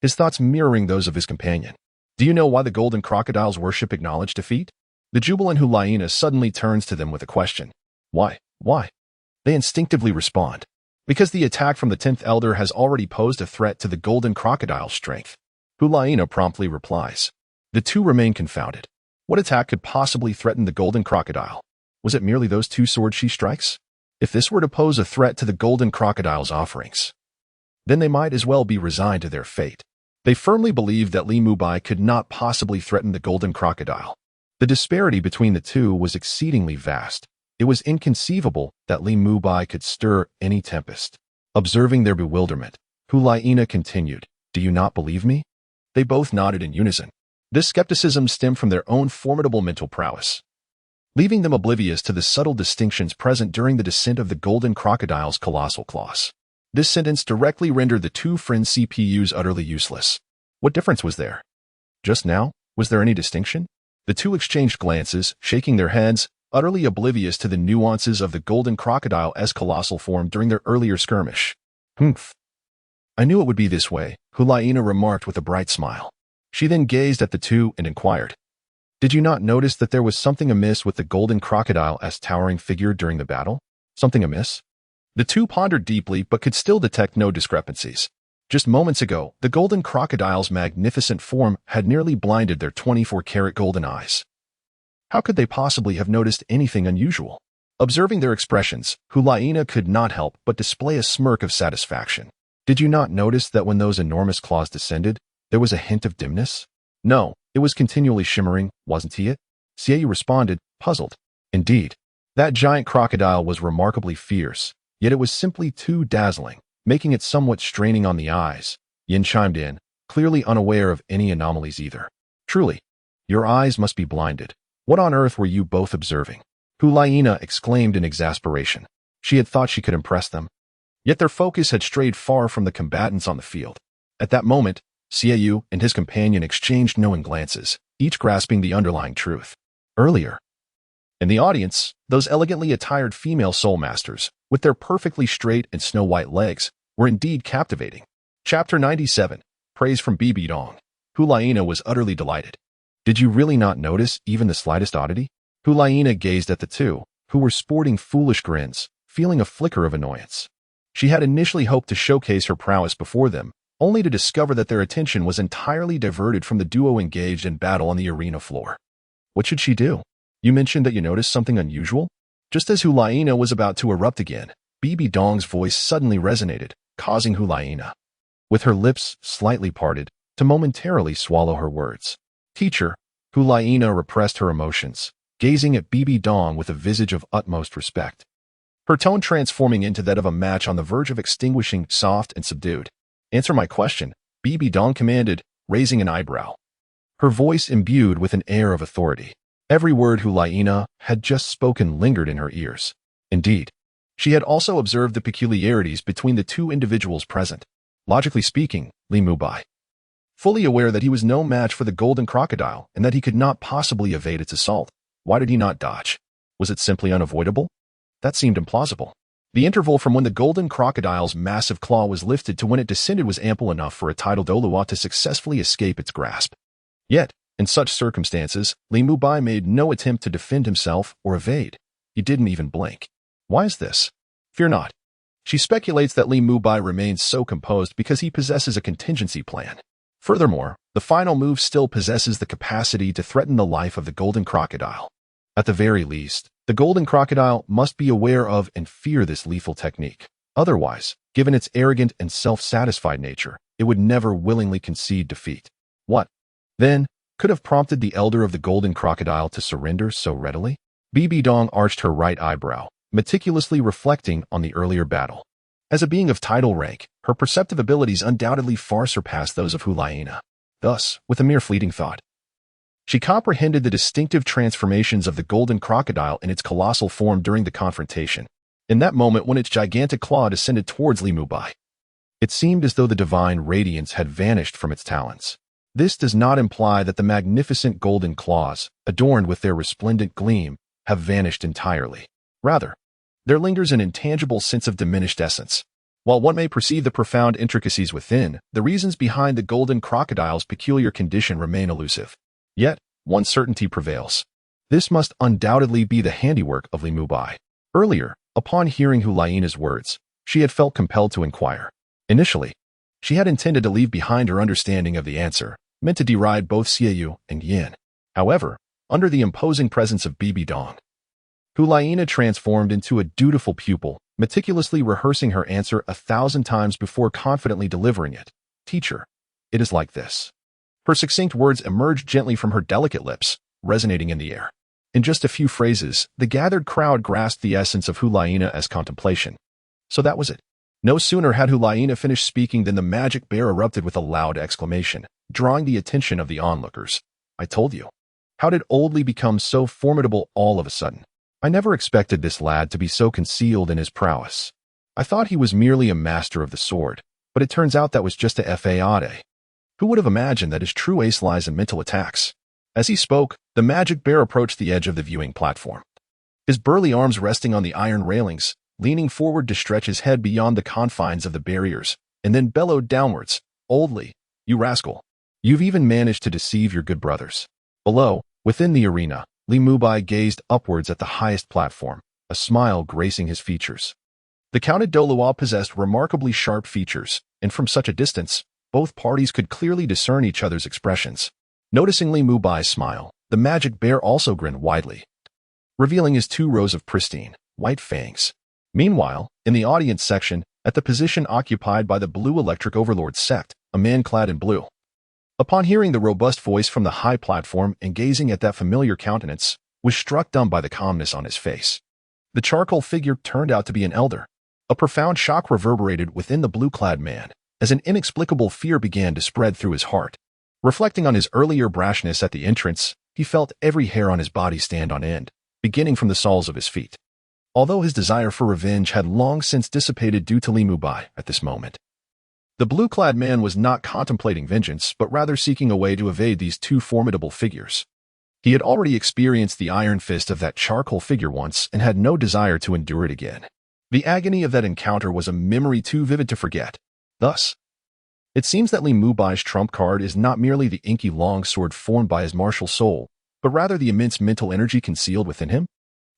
his thoughts mirroring those of his companion. Do you know why the Golden Crocodile's worship acknowledge defeat? The jubilant Huaina suddenly turns to them with a question. Why? Why? They instinctively respond. Because the attack from the 10th Elder has already posed a threat to the Golden Crocodile's strength. Huaina promptly replies. The two remain confounded. What attack could possibly threaten the Golden Crocodile? Was it merely those two swords she strikes? If this were to pose a threat to the Golden Crocodile's offerings, then they might as well be resigned to their fate. They firmly believed that Li Mubai could not possibly threaten the Golden Crocodile. The disparity between the two was exceedingly vast. It was inconceivable that Li Mubai could stir any tempest. Observing their bewilderment, Huaina continued, Do you not believe me? They both nodded in unison. This skepticism stemmed from their own formidable mental prowess, leaving them oblivious to the subtle distinctions present during the descent of the Golden Crocodile's colossal claws. This sentence directly rendered the two friends' CPUs utterly useless. What difference was there? Just now, was there any distinction? The two exchanged glances, shaking their heads, utterly oblivious to the nuances of the Golden Crocodile's colossal form during their earlier skirmish. Humph. I knew it would be this way, Huaina remarked with a bright smile. She then gazed at the two and inquired, Did you not notice that there was something amiss with the Golden Crocodile's towering figure during the battle? Something amiss? The two pondered deeply but could still detect no discrepancies. Just moments ago, the Golden Crocodile's magnificent form had nearly blinded their 24-karat golden eyes. How could they possibly have noticed anything unusual? Observing their expressions, Huaina could not help but display a smirk of satisfaction. Did you not notice that when those enormous claws descended, there was a hint of dimness? No, it was continually shimmering, wasn't it? Xiaoyu responded, puzzled. Indeed, that giant crocodile was remarkably fierce, yet it was simply too dazzling, making it somewhat straining on the eyes. Yin chimed in, clearly unaware of any anomalies either. Truly, your eyes must be blinded. What on earth were you both observing? Huaina exclaimed in exasperation. She had thought she could impress them. Yet their focus had strayed far from the combatants on the field. At that moment, Xiaoyu and his companion exchanged knowing glances, each grasping the underlying truth. Earlier, in the audience, those elegantly attired female soul masters, with their perfectly straight and snow-white legs, were indeed captivating. Chapter 97, Praise from Bibi Dong. Huaina was utterly delighted. Did you really not notice even the slightest oddity? Huaina gazed at the two, who were sporting foolish grins, feeling a flicker of annoyance. She had initially hoped to showcase her prowess before them, only to discover that their attention was entirely diverted from the duo engaged in battle on the arena floor. What should she do? You mentioned that you noticed something unusual? Just as Huaina was about to erupt again, Bibi Dong's voice suddenly resonated, causing Huaina, with her lips slightly parted, to momentarily swallow her words. Teacher, Huaina repressed her emotions, gazing at Bibi Dong with a visage of utmost respect. Her tone transforming into that of a match on the verge of extinguishing, soft and subdued. Answer my question, Bibi Dong commanded, raising an eyebrow. Her voice imbued with an air of authority. Every word Huaina had just spoken lingered in her ears. Indeed, she had also observed the peculiarities between the two individuals present. Logically speaking, Li Mubai, fully aware that he was no match for the Golden Crocodile and that he could not possibly evade its assault. Why did he not dodge? Was it simply unavoidable? That seemed implausible. The interval from when the Golden Crocodile's massive claw was lifted to when it descended was ample enough for a tidal Douluo to successfully escape its grasp. Yet, in such circumstances, Li Mubai made no attempt to defend himself or evade. He didn't even blink. Why is this? Fear not. She speculates that Li Mubai remains so composed because he possesses a contingency plan. Furthermore, the final move still possesses the capacity to threaten the life of the Golden Crocodile. At the very least, the Golden Crocodile must be aware of and fear this lethal technique. Otherwise, given its arrogant and self-satisfied nature, it would never willingly concede defeat. What, then, could have prompted the elder of the Golden Crocodile to surrender so readily? Bibi Dong arched her right eyebrow, meticulously reflecting on the earlier battle. As a being of title rank, her perceptive abilities undoubtedly far surpassed those of Hu Laina. Thus, with a mere fleeting thought, she comprehended the distinctive transformations of the Golden Crocodile in its colossal form during the confrontation. In that moment when its gigantic claw descended towards Li Mubai, it seemed as though the divine radiance had vanished from its talons. This does not imply that the magnificent golden claws, adorned with their resplendent gleam, have vanished entirely. Rather, there lingers an intangible sense of diminished essence. While one may perceive the profound intricacies within, the reasons behind the Golden Crocodile's peculiar condition remain elusive. Yet, one certainty prevails. This must undoubtedly be the handiwork of Li Mubai. Earlier, upon hearing Hu Laina's words, she had felt compelled to inquire. Initially, she had intended to leave behind her understanding of the answer, meant to deride both Xiaoyu and Yin. However, under the imposing presence of Bibi Dong, Hu Laina transformed into a dutiful pupil, meticulously rehearsing her answer 1,000 times before confidently delivering it. "Teacher, it is like this." Her succinct words emerged gently from her delicate lips, resonating in the air. In just a few phrases, the gathered crowd grasped the essence of Hu Laina as contemplation. So that was it. No sooner had Hu Laina finished speaking than the magic bear erupted with a loud exclamation, drawing the attention of the onlookers. "I told you. How did old Li become so formidable all of a sudden? I never expected this lad to be so concealed in his prowess. I thought he was merely a master of the sword, but it turns out that was just a fade. Who would have imagined that his true ace lies in mental attacks?" As he spoke, the magic bear approached the edge of the viewing platform. His burly arms resting on the iron railings, leaning forward to stretch his head beyond the confines of the barriers, and then bellowed downwards, "Old Li, you rascal. You've even managed to deceive your good brothers." Below, within the arena, Li Mubai gazed upwards at the highest platform, a smile gracing his features. The counted Douluo possessed remarkably sharp features, and from such a distance, both parties could clearly discern each other's expressions. Noticing Li Mubai's smile, the magic bear also grinned widely, revealing his 2 rows of pristine, white fangs. Meanwhile, in the audience section, at the position occupied by the Blue Electric Overlord sect, a man clad in blue, upon hearing the robust voice from the high platform and gazing at that familiar countenance, was struck dumb by the calmness on his face. The charcoal figure turned out to be an elder. A profound shock reverberated within the blue-clad man, as an inexplicable fear began to spread through his heart. Reflecting on his earlier brashness at the entrance, he felt every hair on his body stand on end, beginning from the soles of his feet. Although his desire for revenge had long since dissipated due to Li Mubai at this moment, the blue-clad man was not contemplating vengeance, but rather seeking a way to evade these 2 formidable figures. He had already experienced the iron fist of that charcoal figure once and had no desire to endure it again. The agony of that encounter was a memory too vivid to forget. Thus, it seems that Li Mubai's trump card is not merely the inky longsword formed by his martial soul, but rather the immense mental energy concealed within him.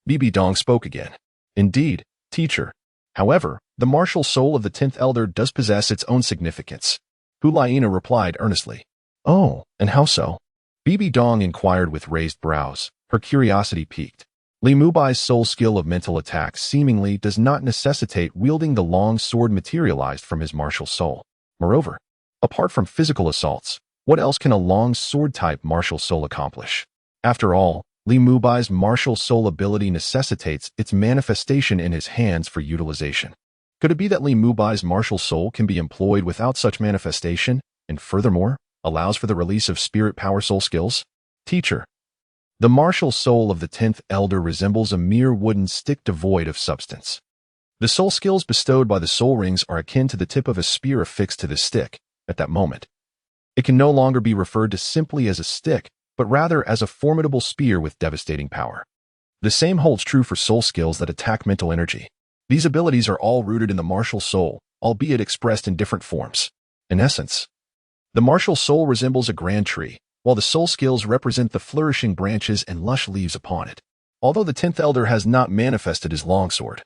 Bibi Dong spoke again. "Indeed, teacher. However, the martial soul of the 10th elder does possess its own significance." Hu Laina replied earnestly. "Oh, and how so?" Bibi Dong inquired with raised brows, her curiosity piqued. Li Mubai's sole skill of mental attack seemingly does not necessitate wielding the long sword materialized from his martial soul. Moreover, apart from physical assaults, what else can a long sword-type martial soul accomplish? After all, Li Mubai's martial soul ability necessitates its manifestation in his hands for utilization. Could it be that Li Mubai's martial soul can be employed without such manifestation, and furthermore, allows for the release of spirit power soul skills? Teacher, the martial soul of the 10th elder resembles a mere wooden stick devoid of substance. The soul skills bestowed by the soul rings are akin to the tip of a spear affixed to the stick. At that moment, it can no longer be referred to simply as a stick, but rather as a formidable spear with devastating power. The same holds true for soul skills that attack mental energy. These abilities are all rooted in the martial soul, albeit expressed in different forms. In essence, the martial soul resembles a grand tree, while the soul skills represent the flourishing branches and lush leaves upon it. Although the 10th elder has not manifested his longsword,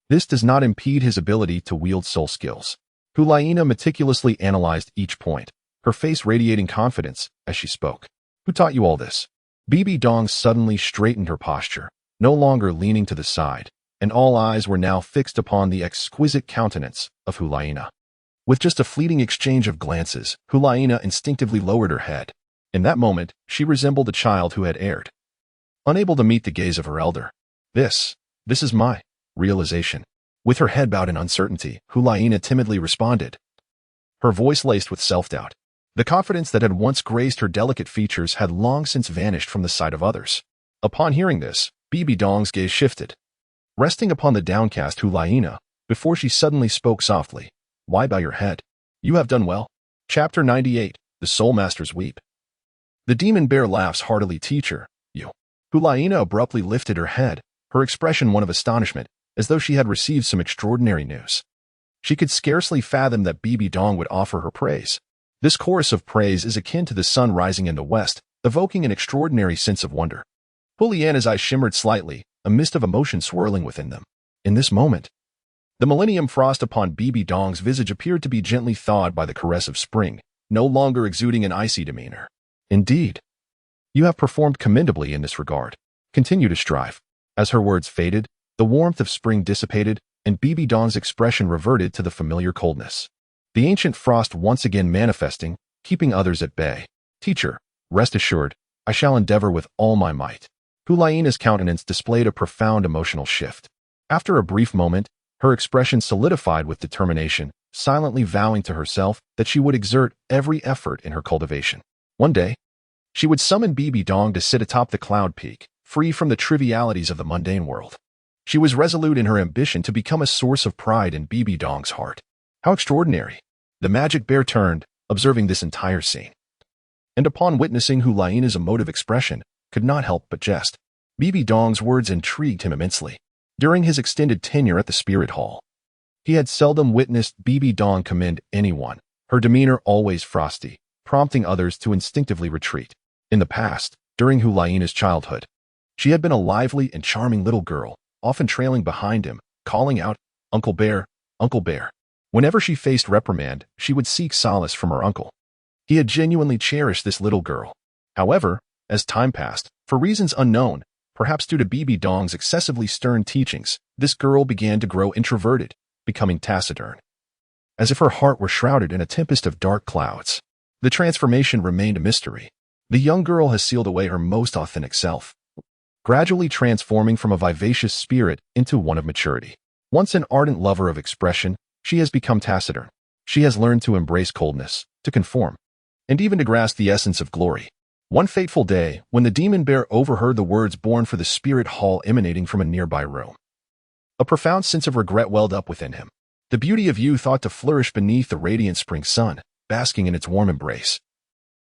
this does not impede his ability to wield soul skills. Hu Laina meticulously analyzed each point, her face radiating confidence as she spoke. Who taught you all this? Bibi Dong suddenly straightened her posture, no longer leaning to the side, and all eyes were now fixed upon the exquisite countenance of Hulaina. With just a fleeting exchange of glances, Hulaina instinctively lowered her head. In that moment, she resembled a child who had erred, unable to meet the gaze of her elder. This is my realization. With her head bowed in uncertainty, Hulaina timidly responded, her voice laced with self-doubt. The confidence that had once graced her delicate features had long since vanished from the sight of others. Upon hearing this, Bibi Dong's gaze shifted, resting upon the downcast Hulaina, before she suddenly spoke softly. Why bow your head? You have done well. Chapter 98, The Soul Masters Weep. The demon bear laughs heartily, teacher, you. Hulaina abruptly lifted her head, her expression one of astonishment, as though she had received some extraordinary news. She could scarcely fathom that Bibi Dong would offer her praise. This chorus of praise is akin to the sun rising in the west, evoking an extraordinary sense of wonder. Hulaina's eyes shimmered slightly, a mist of emotion swirling within them. In this moment, the millennium frost upon Bibi Dong's visage appeared to be gently thawed by the caress of spring, no longer exuding an icy demeanor. Indeed, you have performed commendably in this regard. Continue to strive. As her words faded, the warmth of spring dissipated, and Bibi Dong's expression reverted to the familiar coldness. The ancient frost once again manifesting, keeping others at bay. Teacher, rest assured, I shall endeavor with all my might. Hulaina's countenance displayed a profound emotional shift. After a brief moment, her expression solidified with determination, silently vowing to herself that she would exert every effort in her cultivation. One day, she would summon Bibi Dong to sit atop the cloud peak, free from the trivialities of the mundane world. She was resolute in her ambition to become a source of pride in Bibi Dong's heart. How extraordinary! The magic bear turned, observing this entire scene, and upon witnessing Hulaina's emotive expression, could not help but jest. Bibi Dong's words intrigued him immensely. During his extended tenure at the Spirit Hall, he had seldom witnessed Bibi Dong commend anyone, her demeanor always frosty, prompting others to instinctively retreat. In the past, during Hulaina's childhood, she had been a lively and charming little girl, often trailing behind him, calling out, Uncle Bear, Uncle Bear. Whenever she faced reprimand, she would seek solace from her uncle. He had genuinely cherished this little girl. However, as time passed, for reasons unknown, perhaps due to Bibi Dong's excessively stern teachings, this girl began to grow introverted, becoming taciturn, as if her heart were shrouded in a tempest of dark clouds. The transformation remained a mystery. The young girl has sealed away her most authentic self, gradually transforming from a vivacious spirit into one of maturity. Once an ardent lover of expression, she has become taciturn. She has learned to embrace coldness, to conform, and even to grasp the essence of glory. One fateful day, when the demon bear overheard the words born for the spirit hall emanating from a nearby room, a profound sense of regret welled up within him. The beauty of youth ought to flourish beneath the radiant spring sun, basking in its warm embrace.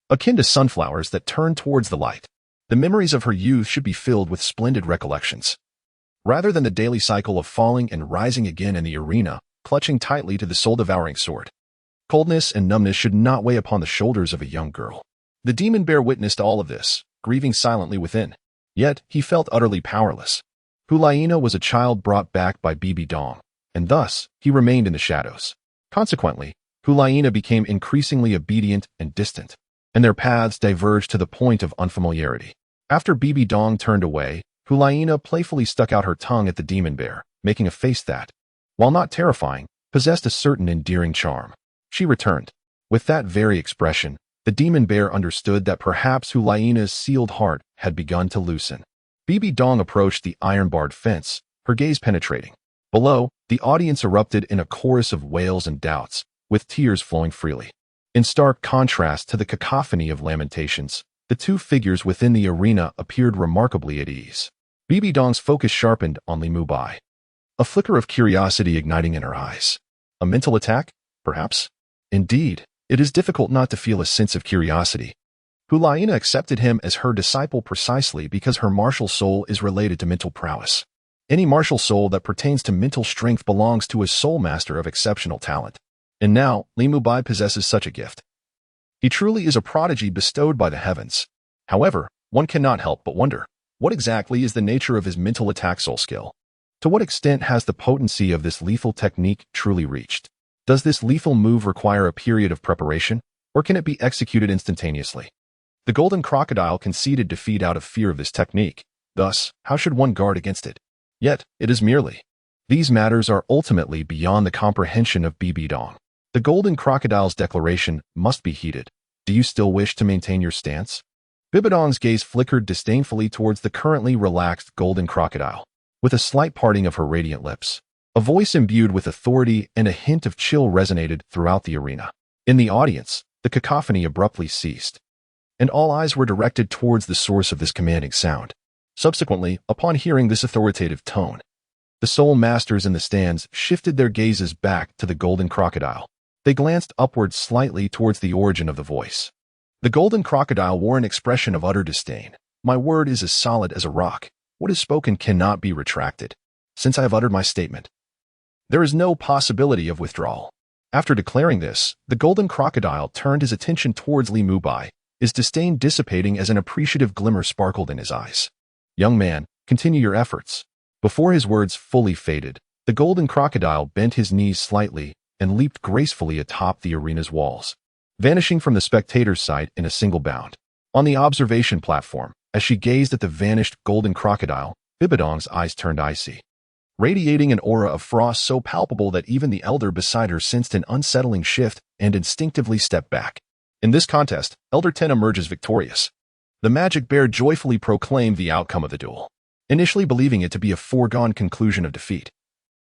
Akin to sunflowers that turn towards the light, the memories of her youth should be filled with splendid recollections, rather than the daily cycle of falling and rising again in the arena, clutching tightly to the soul-devouring sword. Coldness and numbness should not weigh upon the shoulders of a young girl. The demon bear witnessed all of this, grieving silently within. Yet, he felt utterly powerless. Hulaina was a child brought back by Bibi Dong, and thus, he remained in the shadows. Consequently, Hulaina became increasingly obedient and distant, and their paths diverged to the point of unfamiliarity. After Bibi Dong turned away, Hulaina playfully stuck out her tongue at the demon bear, making a face that, while not terrifying, possessed a certain endearing charm. She returned. With that very expression, the demon bear understood that perhaps Hulaina's sealed heart had begun to loosen. Bibi Dong approached the iron-barred fence, her gaze penetrating. Below, the audience erupted in a chorus of wails and doubts, with tears flowing freely. In stark contrast to the cacophony of lamentations, the two figures within the arena appeared remarkably at ease. Bibi Dong's focus sharpened on Li Mubai, a flicker of curiosity igniting in her eyes. A mental attack, perhaps? Indeed, it is difficult not to feel a sense of curiosity. Hulaina accepted him as her disciple precisely because her martial soul is related to mental prowess. Any martial soul that pertains to mental strength belongs to a soul master of exceptional talent. And now, Li Mubai possesses such a gift. He truly is a prodigy bestowed by the heavens. However, one cannot help but wonder, what exactly is the nature of his mental attack soul skill? To what extent has the potency of this lethal technique truly reached? Does this lethal move require a period of preparation, or can it be executed instantaneously? The Golden Crocodile conceded defeat out of fear of this technique. Thus, how should one guard against it? Yet, it is merely. These matters are ultimately beyond the comprehension of Bibi Dong. The Golden Crocodile's declaration must be heeded. Do you still wish to maintain your stance? Bibi Dong's gaze flickered disdainfully towards the currently relaxed Golden Crocodile, with a slight parting of her radiant lips. A voice imbued with authority and a hint of chill resonated throughout the arena. In the audience, the cacophony abruptly ceased, and all eyes were directed towards the source of this commanding sound. Subsequently, upon hearing this authoritative tone, the soul masters in the stands shifted their gazes back to the Golden Crocodile. They glanced upward slightly towards the origin of the voice. The Golden Crocodile wore an expression of utter disdain. My word is as solid as a rock. What is spoken cannot be retracted. Since I have uttered my statement, there is no possibility of withdrawal. After declaring this, the Golden Crocodile turned his attention towards Li Mubai, his disdain dissipating as an appreciative glimmer sparkled in his eyes. Young man, continue your efforts. Before his words fully faded, the Golden Crocodile bent his knees slightly and leaped gracefully atop the arena's walls, vanishing from the spectators' sight in a single bound. On the observation platform, as she gazed at the vanished Golden Crocodile, Bibi Dong's eyes turned icy, radiating an aura of frost so palpable that even the elder beside her sensed an unsettling shift and instinctively stepped back. In this contest, Elder Ten emerges victorious. The magic bear joyfully proclaimed the outcome of the duel, initially believing it to be a foregone conclusion of defeat.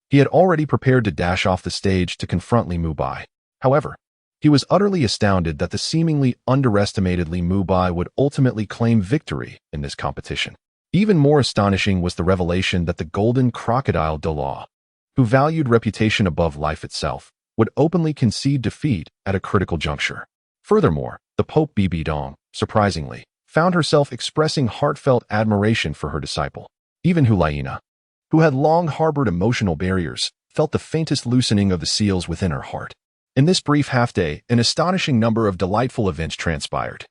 He had already prepared to dash off the stage to confront Li Mubai. However, he was utterly astounded that the seemingly underestimated Li Mubai would ultimately claim victory in this competition. Even more astonishing was the revelation that the Golden Crocodile Douluo, who valued reputation above life itself, would openly concede defeat at a critical juncture. Furthermore, the Pope Bibi Dong, surprisingly, found herself expressing heartfelt admiration for her disciple. Even Hulayina, who had long harbored emotional barriers, felt the faintest loosening of the seals within her heart. In this brief half-day, an astonishing number of delightful events transpired,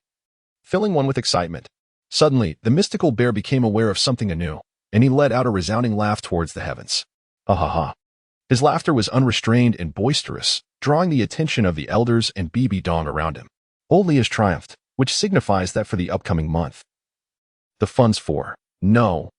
filling one with excitement. Suddenly, the mystical bear became aware of something anew, and he let out a resounding laugh towards the heavens. Ha ha ha. His laughter was unrestrained and boisterous, drawing the attention of the elders and Bibi Dong around him. Old Li has triumphed, which signifies that for the upcoming month, the funds for no,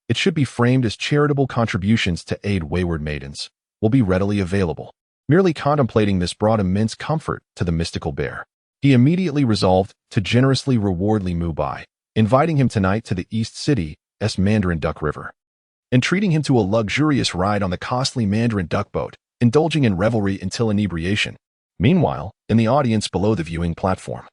it should be framed as charitable contributions to aid wayward maidens, will be readily available. Merely contemplating this brought immense comfort to the mystical bear. He immediately resolved to generously reward Li Mubai, inviting him tonight to the East City's Mandarin Duck River, and treating him to a luxurious ride on the costly Mandarin Duck Boat, indulging in revelry until inebriation. Meanwhile, in the audience below the viewing platform,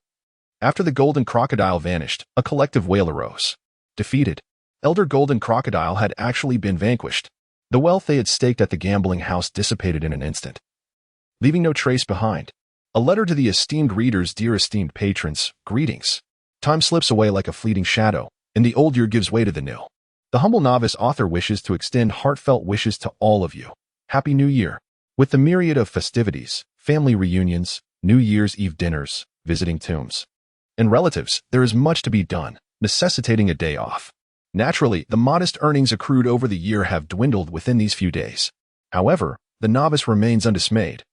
after the Golden Crocodile vanished, a collective wail arose. Defeated, Elder Golden Crocodile had actually been vanquished. The wealth they had staked at the gambling house dissipated in an instant, leaving no trace behind. A letter to the esteemed readers. Dear esteemed patrons, greetings. Time slips away like a fleeting shadow, and the old year gives way to the new. The humble novice author wishes to extend heartfelt wishes to all of you. Happy New Year! With the myriad of festivities, family reunions, New Year's Eve dinners, visiting tombs, and relatives, there is much to be done, necessitating a day off. Naturally, the modest earnings accrued over the year have dwindled within these few days. However, the novice remains undismayed.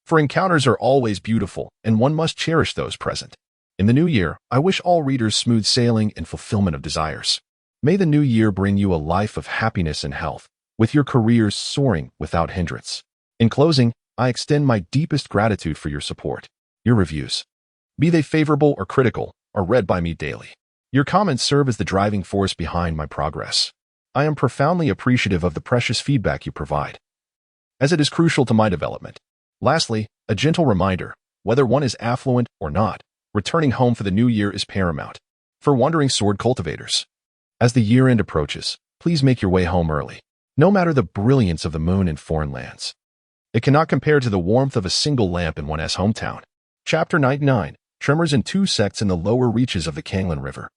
For encounters are always beautiful, and one must cherish those present. In the new year, I wish all readers smooth sailing and fulfillment of desires. May the new year bring you a life of happiness and health, with your careers soaring without hindrance. In closing, I extend my deepest gratitude for your support. Your reviews, be they favorable or critical, are read by me daily. Your comments serve as the driving force behind my progress. I am profoundly appreciative of the precious feedback you provide, as it is crucial to my development. Lastly, a gentle reminder, whether one is affluent or not, returning home for the new year is paramount. For wandering sword cultivators, as the year end approaches, please make your way home early. No matter the brilliance of the moon in foreign lands, it cannot compare to the warmth of a single lamp in one's hometown. Chapter 99, Tremors in Two Sects in the Lower Reaches of the Kanglan River.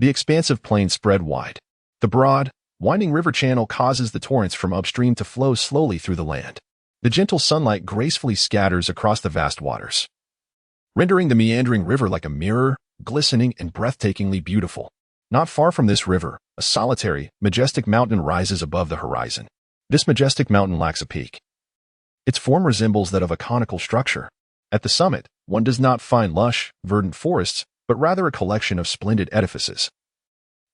The expansive plain spread wide. The broad, winding river channel causes the torrents from upstream to flow slowly through the land. The gentle sunlight gracefully scatters across the vast waters, rendering the meandering river like a mirror, glistening and breathtakingly beautiful. Not far from this river, a solitary, majestic mountain rises above the horizon. This majestic mountain lacks a peak. Its form resembles that of a conical structure. At the summit, one does not find lush, verdant forests, but rather a collection of splendid edifices,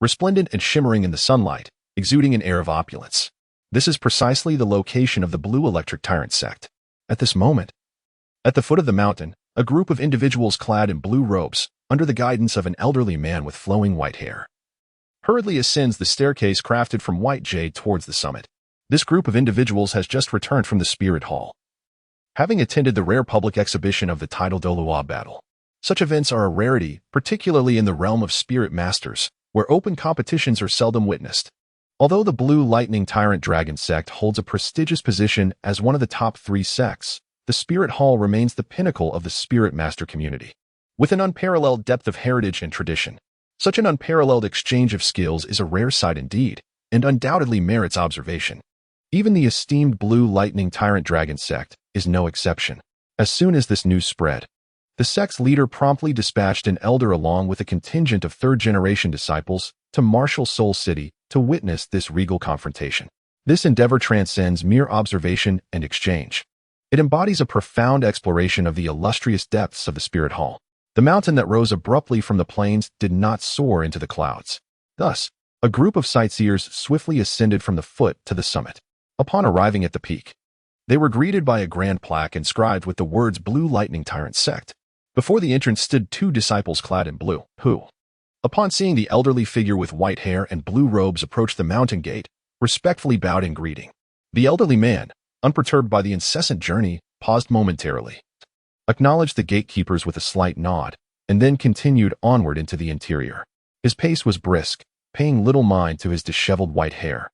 resplendent and shimmering in the sunlight, exuding an air of opulence. This is precisely the location of the Blue Electric Tyrant sect. At this moment, at the foot of the mountain, a group of individuals clad in blue robes, under the guidance of an elderly man with flowing white hair, hurriedly ascends the staircase crafted from white jade towards the summit. This group of individuals has just returned from the Spirit Hall, having attended the rare public exhibition of the tidal Douluo battle. Such events are a rarity, particularly in the realm of spirit masters, where open competitions are seldom witnessed. Although the Blue Lightning Tyrant Dragon sect holds a prestigious position as one of the top 3 sects, the Spirit Hall remains the pinnacle of the spirit master community. With an unparalleled depth of heritage and tradition, such an unparalleled exchange of skills is a rare sight indeed, and undoubtedly merits observation. Even the esteemed Blue Lightning Tyrant Dragon sect is no exception. As soon as this news spread, the sect's leader promptly dispatched an elder along with a contingent of third-generation disciples to marshal Seoul City to witness this regal confrontation. This endeavor transcends mere observation and exchange. It embodies a profound exploration of the illustrious depths of the Spirit Hall. The mountain that rose abruptly from the plains did not soar into the clouds. Thus, a group of sightseers swiftly ascended from the foot to the summit. Upon arriving at the peak, they were greeted by a grand plaque inscribed with the words Blue Lightning Tyrant Sect. Before the entrance stood 2 disciples clad in blue, who, upon seeing the elderly figure with white hair and blue robes approach the mountain gate, respectfully bowed in greeting. The elderly man, unperturbed by the incessant journey, paused momentarily, acknowledged the gatekeepers with a slight nod, and then continued onward into the interior. His pace was brisk, paying little mind to his disheveled white hair,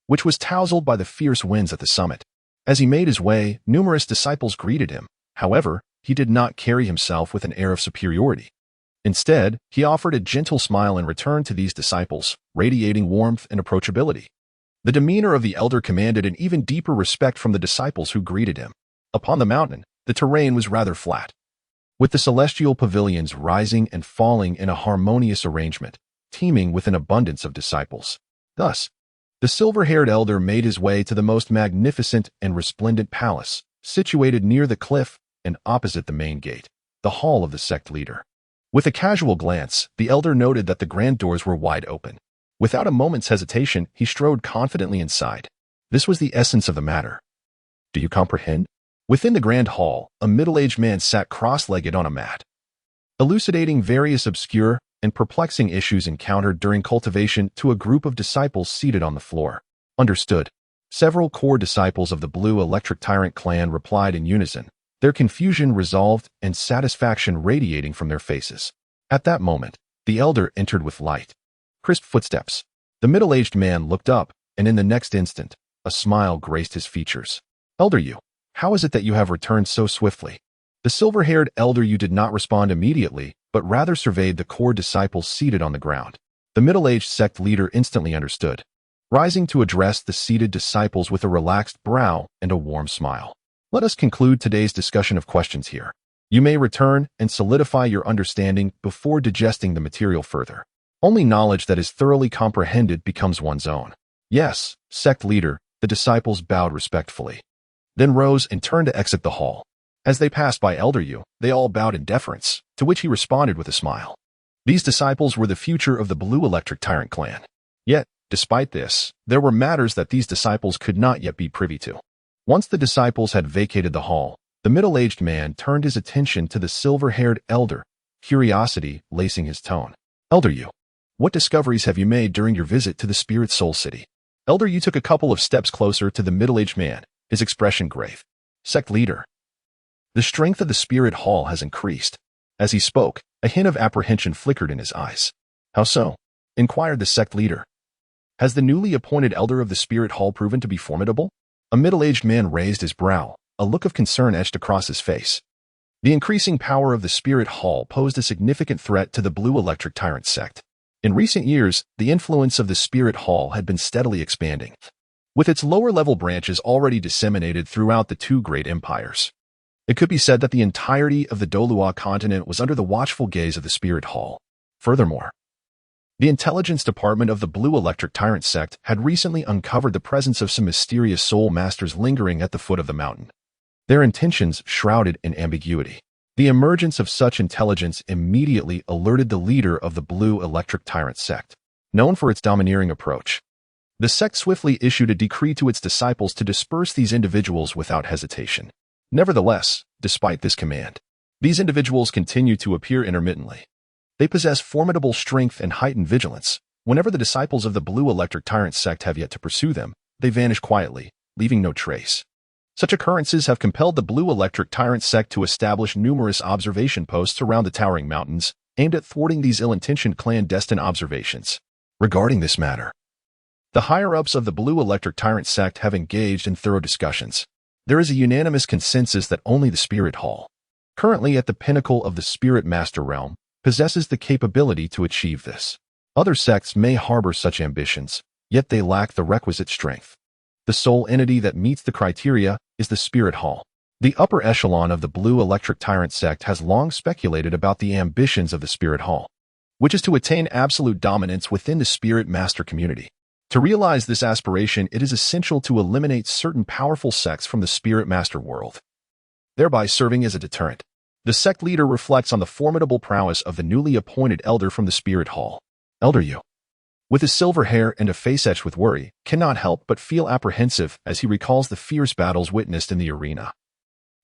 which was tousled by the fierce winds at the summit. As he made his way, numerous disciples greeted him. However, he did not carry himself with an air of superiority. Instead, he offered a gentle smile in return to these disciples, radiating warmth and approachability. The demeanor of the elder commanded an even deeper respect from the disciples who greeted him. Upon the mountain, the terrain was rather flat, with the celestial pavilions rising and falling in a harmonious arrangement, teeming with an abundance of disciples. Thus, the silver-haired elder made his way to the most magnificent and resplendent palace, situated near the cliff and opposite the main gate, the hall of the sect leader. With a casual glance, the elder noted that the grand doors were wide open. Without a moment's hesitation, he strode confidently inside. This was the essence of the matter. Do you comprehend? Within the grand hall, a middle-aged man sat cross-legged on a mat, elucidating various obscure and perplexing issues encountered during cultivation to a group of disciples seated on the floor. Understood. Several core disciples of the Blue Electric Tyrant clan replied in unison, their confusion resolved and satisfaction radiating from their faces. At that moment, the elder entered with light, crisp footsteps. The middle-aged man looked up, and in the next instant, a smile graced his features. Elder Yu, how is it that you have returned so swiftly? The silver-haired elder Yu did not respond immediately, but rather surveyed the core disciples seated on the ground. The middle-aged sect leader instantly understood, rising to address the seated disciples with a relaxed brow and a warm smile. Let us conclude today's discussion of questions here. You may return and solidify your understanding before digesting the material further. Only knowledge that is thoroughly comprehended becomes one's own. Yes, sect leader, the disciples bowed respectfully, then rose and turned to exit the hall. As they passed by Elder Yu, they all bowed in deference, to which he responded with a smile. These disciples were the future of the Blue Electric Tyrant clan. Yet, despite this, there were matters that these disciples could not yet be privy to. Once the disciples had vacated the hall, the middle-aged man turned his attention to the silver-haired elder, curiosity lacing his tone. Elder Yu, what discoveries have you made during your visit to the Spirit Soul City? Elder Yu took a couple of steps closer to the middle-aged man, his expression grave. Sect leader, the strength of the Spirit Hall has increased. As he spoke, a hint of apprehension flickered in his eyes. How so? Inquired the sect leader. Has the newly appointed elder of the Spirit Hall proven to be formidable? A middle-aged man raised his brow, a look of concern etched across his face. The increasing power of the Spirit Hall posed a significant threat to the Blue Electric Tyrant sect. In recent years, the influence of the Spirit Hall had been steadily expanding, with its lower-level branches already disseminated throughout the 2 great empires. It could be said that the entirety of the Douluo Continent was under the watchful gaze of the Spirit Hall. Furthermore, the intelligence department of the Blue Electric Tyrant sect had recently uncovered the presence of some mysterious soul masters lingering at the foot of the mountain, their intentions shrouded in ambiguity. The emergence of such intelligence immediately alerted the leader of the Blue Electric Tyrant sect, known for its domineering approach. The sect swiftly issued a decree to its disciples to disperse these individuals without hesitation. Nevertheless, despite this command, these individuals continue to appear intermittently. They possess formidable strength and heightened vigilance. Whenever the disciples of the Blue Electric Tyrant sect have yet to pursue them, they vanish quietly, leaving no trace. Such occurrences have compelled the Blue Electric Tyrant sect to establish numerous observation posts around the towering mountains, aimed at thwarting these ill-intentioned clandestine observations. Regarding this matter, the higher-ups of the Blue Electric Tyrant sect have engaged in thorough discussions. There is a unanimous consensus that only the Spirit Hall, currently at the pinnacle of the Spirit Master realm, possesses the capability to achieve this. Other sects may harbor such ambitions, yet they lack the requisite strength. The sole entity that meets the criteria is the Spirit Hall. The upper echelon of the Blue Electric Tyrant sect has long speculated about the ambitions of the Spirit Hall, which is to attain absolute dominance within the Spirit Master community. To realize this aspiration, it is essential to eliminate certain powerful sects from the Spirit Master world, thereby serving as a deterrent. The sect leader reflects on the formidable prowess of the newly appointed elder from the Spirit Hall. Elder Yu, with his silver hair and a face etched with worry, cannot help but feel apprehensive as he recalls the fierce battles witnessed in the arena,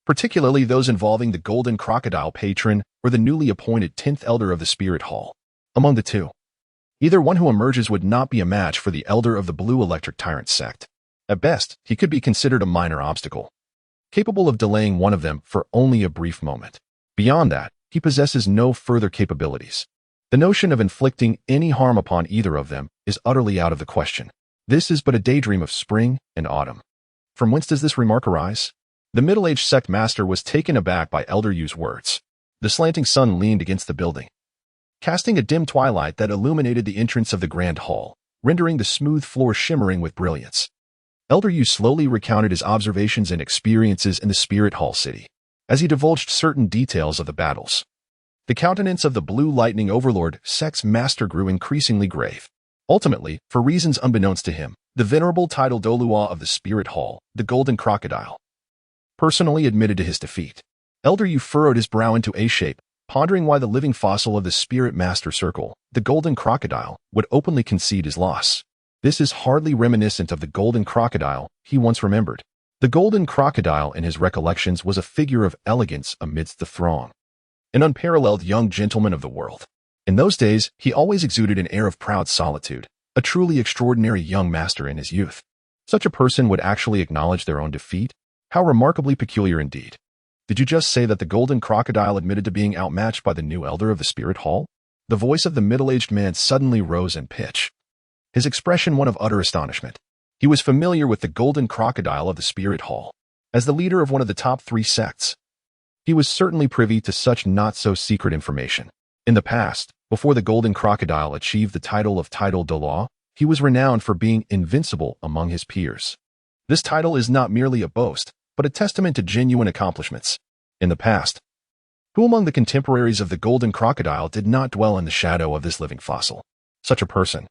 particularly those involving the Golden Crocodile patron or the newly appointed 10th elder of the Spirit Hall. Among the two, either one who emerges would not be a match for the elder of the Blue Electric Tyrant sect. At best, he could be considered a minor obstacle, capable of delaying one of them for only a brief moment. Beyond that, he possesses no further capabilities. The notion of inflicting any harm upon either of them is utterly out of the question. This is but a daydream of spring and autumn. From whence does this remark arise? The middle-aged sect master was taken aback by Elder Yu's words. The slanting sun leaned against the building, casting a dim twilight that illuminated the entrance of the grand hall, rendering the smooth floor shimmering with brilliance. Elder Yu slowly recounted his observations and experiences in the Spirit Hall city, as he divulged certain details of the battles. The countenance of the Blue Lightning Overlord sect's master grew increasingly grave. Ultimately, for reasons unbeknownst to him, the venerable title Douluo of the Spirit Hall, the Golden Crocodile, personally admitted to his defeat. Elder Yu furrowed his brow into a shape, pondering why the living fossil of the Spirit Master Circle, the Golden Crocodile, would openly concede his loss. This is hardly reminiscent of the Golden Crocodile he once remembered. The Golden Crocodile in his recollections was a figure of elegance amidst the throng, an unparalleled young gentleman of the world. In those days, he always exuded an air of proud solitude, a truly extraordinary young master in his youth. Such a person would actually acknowledge their own defeat? How remarkably peculiar indeed. Did you just say that the Golden Crocodile admitted to being outmatched by the new elder of the Spirit Hall? The voice of the middle-aged man suddenly rose in pitch, his expression one of utter astonishment. He was familiar with the Golden Crocodile of the Spirit Hall. As the leader of one of the top 3 sects, he was certainly privy to such not-so-secret information. In the past, before the Golden Crocodile achieved the title of Title Douluo, he was renowned for being invincible among his peers. This title is not merely a boast, but a testament to genuine accomplishments. In the past, who among the contemporaries of the Golden Crocodile did not dwell in the shadow of this living fossil? Such a person,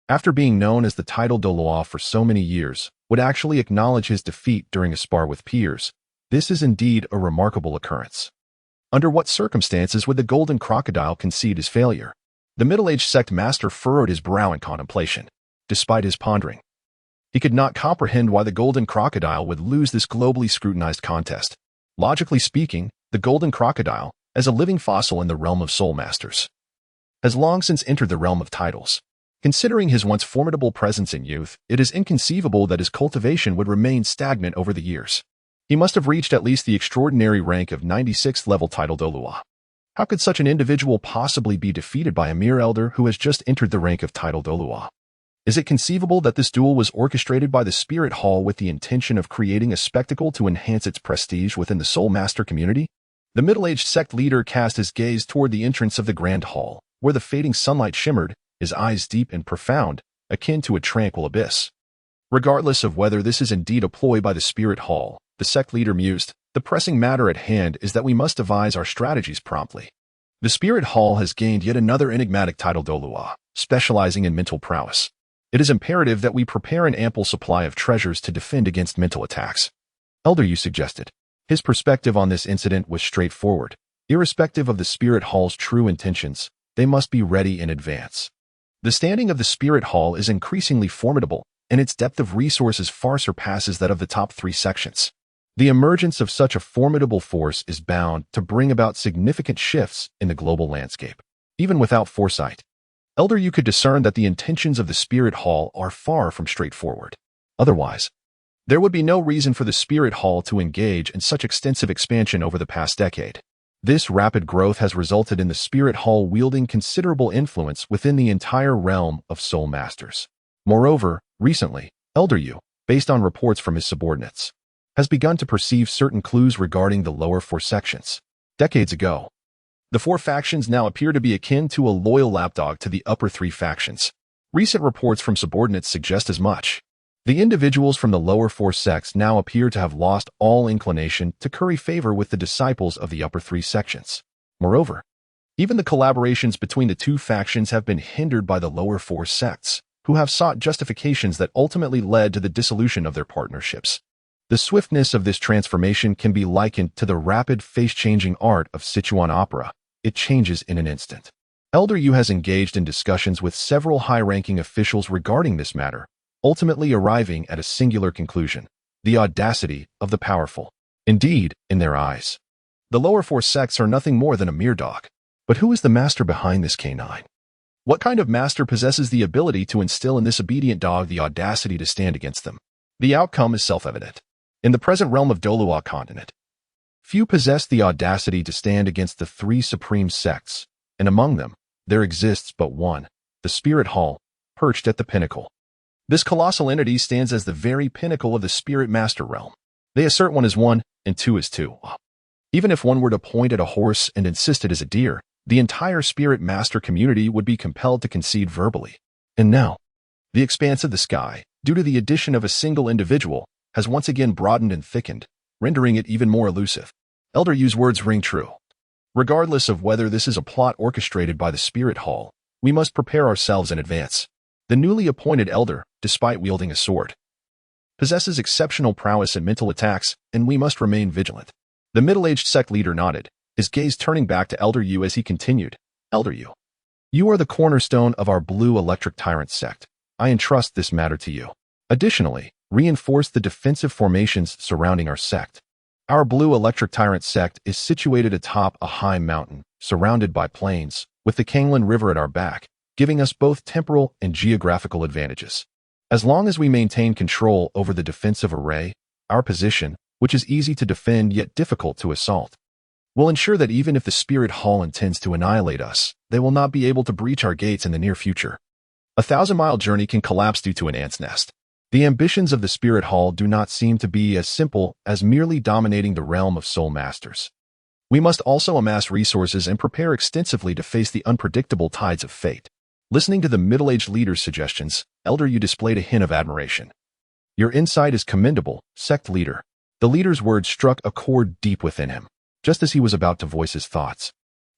after being known as the title Douluo for so many years, would actually acknowledge his defeat during a spar with peers. This is indeed a remarkable occurrence. Under what circumstances would the Golden Crocodile concede his failure? The middle-aged sect master furrowed his brow in contemplation. Despite his pondering, he could not comprehend why the Golden Crocodile would lose this globally scrutinized contest. Logically speaking, the Golden Crocodile, as a living fossil in the realm of soul masters, has long since entered the realm of titles. Considering his once formidable presence in youth, it is inconceivable that his cultivation would remain stagnant over the years. He must have reached at least the extraordinary rank of 96th level title Douluo. How could such an individual possibly be defeated by a mere elder who has just entered the rank of title Douluo? Is it conceivable that this duel was orchestrated by the Spirit Hall with the intention of creating a spectacle to enhance its prestige within the Soul Master community? The middle-aged sect leader cast his gaze toward the entrance of the Grand Hall, where the fading sunlight shimmered, his eyes deep and profound, akin to a tranquil abyss. Regardless of whether this is indeed a ploy by the Spirit Hall, the sect leader mused, the pressing matter at hand is that we must devise our strategies promptly. The Spirit Hall has gained yet another enigmatic title Douluo, specializing in mental prowess. It is imperative that we prepare an ample supply of treasures to defend against mental attacks. Elder Yu suggested. His perspective on this incident was straightforward. Irrespective of the spirit hall's true intentions, they must be ready in advance. The standing of the spirit hall is increasingly formidable, and its depth of resources far surpasses that of the top 3 sections. The emergence of such a formidable force is bound to bring about significant shifts in the global landscape. Even without foresight, Elder Yu could discern that the intentions of the spirit hall are far from straightforward. Otherwise, there would be no reason for the spirit hall to engage in such extensive expansion over the past decade. This rapid growth has resulted in the spirit hall wielding considerable influence within the entire realm of soul masters. Moreover, recently, Elder Yu, based on reports from his subordinates, has begun to perceive certain clues regarding the lower 4 sections. Decades ago, the 4 factions now appear to be akin to a loyal lapdog to the upper 3 factions. Recent reports from subordinates suggest as much. The individuals from the lower 4 sects now appear to have lost all inclination to curry favor with the disciples of the upper 3 sections. Moreover, even the collaborations between the 2 factions have been hindered by the lower 4 sects, who have sought justifications that ultimately led to the dissolution of their partnerships. The swiftness of this transformation can be likened to the rapid face-changing art of Sichuan opera. It changes in an instant. Elder Yu has engaged in discussions with several high-ranking officials regarding this matter, ultimately arriving at a singular conclusion: the audacity of the powerful. Indeed, in their eyes, the lower 4 sects are nothing more than a mere dog. But who is the master behind this canine? What kind of master possesses the ability to instill in this obedient dog the audacity to stand against them? The outcome is self-evident. In the present realm of Douluo Continent, few possess the audacity to stand against the 3 supreme sects, and among them, there exists but one, the Spirit Hall, perched at the pinnacle. This colossal entity stands as the very pinnacle of the Spirit Master realm. They assert 1 is 1, and 2 is 2. Even if one were to point at a horse and insist it is a deer, the entire Spirit Master community would be compelled to concede verbally. And now, the expanse of the sky, due to the addition of a single individual, has once again broadened and thickened, rendering it even more elusive. Elder Yu's words ring true. Regardless of whether this is a plot orchestrated by the Spirit Hall, we must prepare ourselves in advance. The newly appointed elder, despite wielding a sword, possesses exceptional prowess at mental attacks, and we must remain vigilant. The middle-aged sect leader nodded, his gaze turning back to Elder Yu as he continued. Elder Yu, you are the cornerstone of our blue electric tyrant sect. I entrust this matter to you. Additionally, reinforce the defensive formations surrounding our sect. Our blue electric tyrant sect is situated atop a high mountain, surrounded by plains, with the Kanglan River at our back, giving us both temporal and geographical advantages. As long as we maintain control over the defensive array, our position, which is easy to defend yet difficult to assault, will ensure that even if the Spirit Hall intends to annihilate us, they will not be able to breach our gates in the near future. A 1,000-mile journey can collapse due to an ant's nest. The ambitions of the Spirit Hall do not seem to be as simple as merely dominating the realm of soul masters. We must also amass resources and prepare extensively to face the unpredictable tides of fate. Listening to the middle-aged leader's suggestions, Elder Yu displayed a hint of admiration. Your insight is commendable, sect leader. The leader's words struck a chord deep within him, just as he was about to voice his thoughts.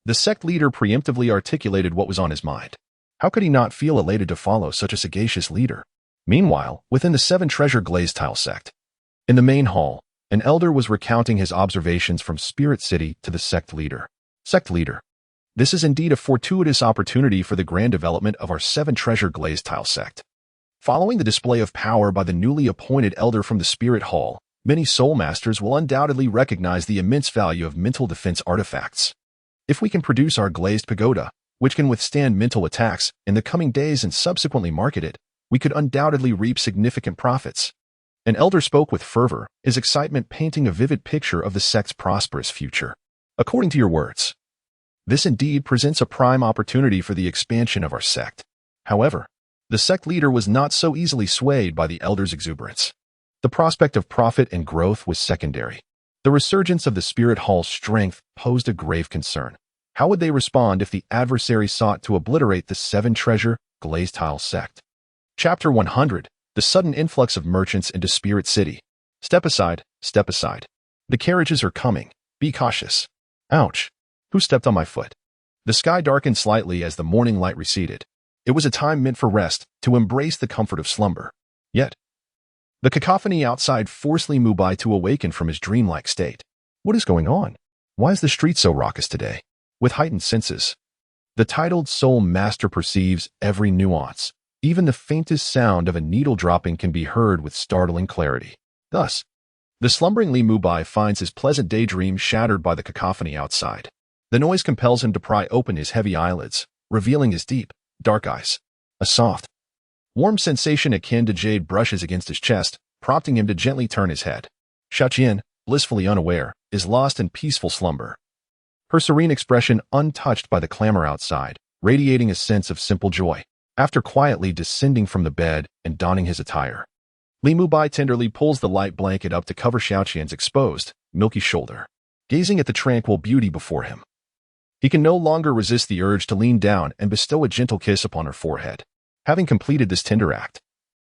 The sect leader preemptively articulated what was on his mind. How could he not feel elated to follow such a sagacious leader? Meanwhile, within the 7 treasure glazed tile sect, in the main hall, an elder was recounting his observations from Spirit City to the sect leader. Sect leader, this is indeed a fortuitous opportunity for the grand development of our 7 treasure glazed tile sect. Following the display of power by the newly appointed elder from the Spirit Hall, many soul masters will undoubtedly recognize the immense value of mental defense artifacts. If we can produce our glazed pagoda, which can withstand mental attacks, in the coming days and subsequently market it, we could undoubtedly reap significant profits. An elder spoke with fervor, his excitement painting a vivid picture of the sect's prosperous future. According to your words, this indeed presents a prime opportunity for the expansion of our sect. However, the sect leader was not so easily swayed by the elder's exuberance. The prospect of profit and growth was secondary. The resurgence of the Spirit Hall's strength posed a grave concern. How would they respond if the adversary sought to obliterate the 7 treasure glazed tile sect? Chapter 100, The Sudden Influx of Merchants into Spirit City. Step aside, step aside. The carriages are coming. Be cautious. Ouch. Who stepped on my foot? The sky darkened slightly as the morning light receded. It was a time meant for rest, to embrace the comfort of slumber. Yet, the cacophony outside forced Li Mubai to awaken from his dreamlike state. What is going on? Why is the street so raucous today? With heightened senses, the titled soul master perceives every nuance. Even the faintest sound of a needle dropping can be heard with startling clarity. Thus, the slumbering Li Mubai finds his pleasant daydream shattered by the cacophony outside. The noise compels him to pry open his heavy eyelids, revealing his deep, dark eyes. A soft, warm sensation akin to jade brushes against his chest, prompting him to gently turn his head. Xiaoqian, blissfully unaware, is lost in peaceful slumber. Her serene expression untouched by the clamor outside, radiating a sense of simple joy. After quietly descending from the bed and donning his attire, Li Mubai tenderly pulls the light blanket up to cover Xiaoqian's exposed, milky shoulder. Gazing at the tranquil beauty before him, he can no longer resist the urge to lean down and bestow a gentle kiss upon her forehead. Having completed this tender act,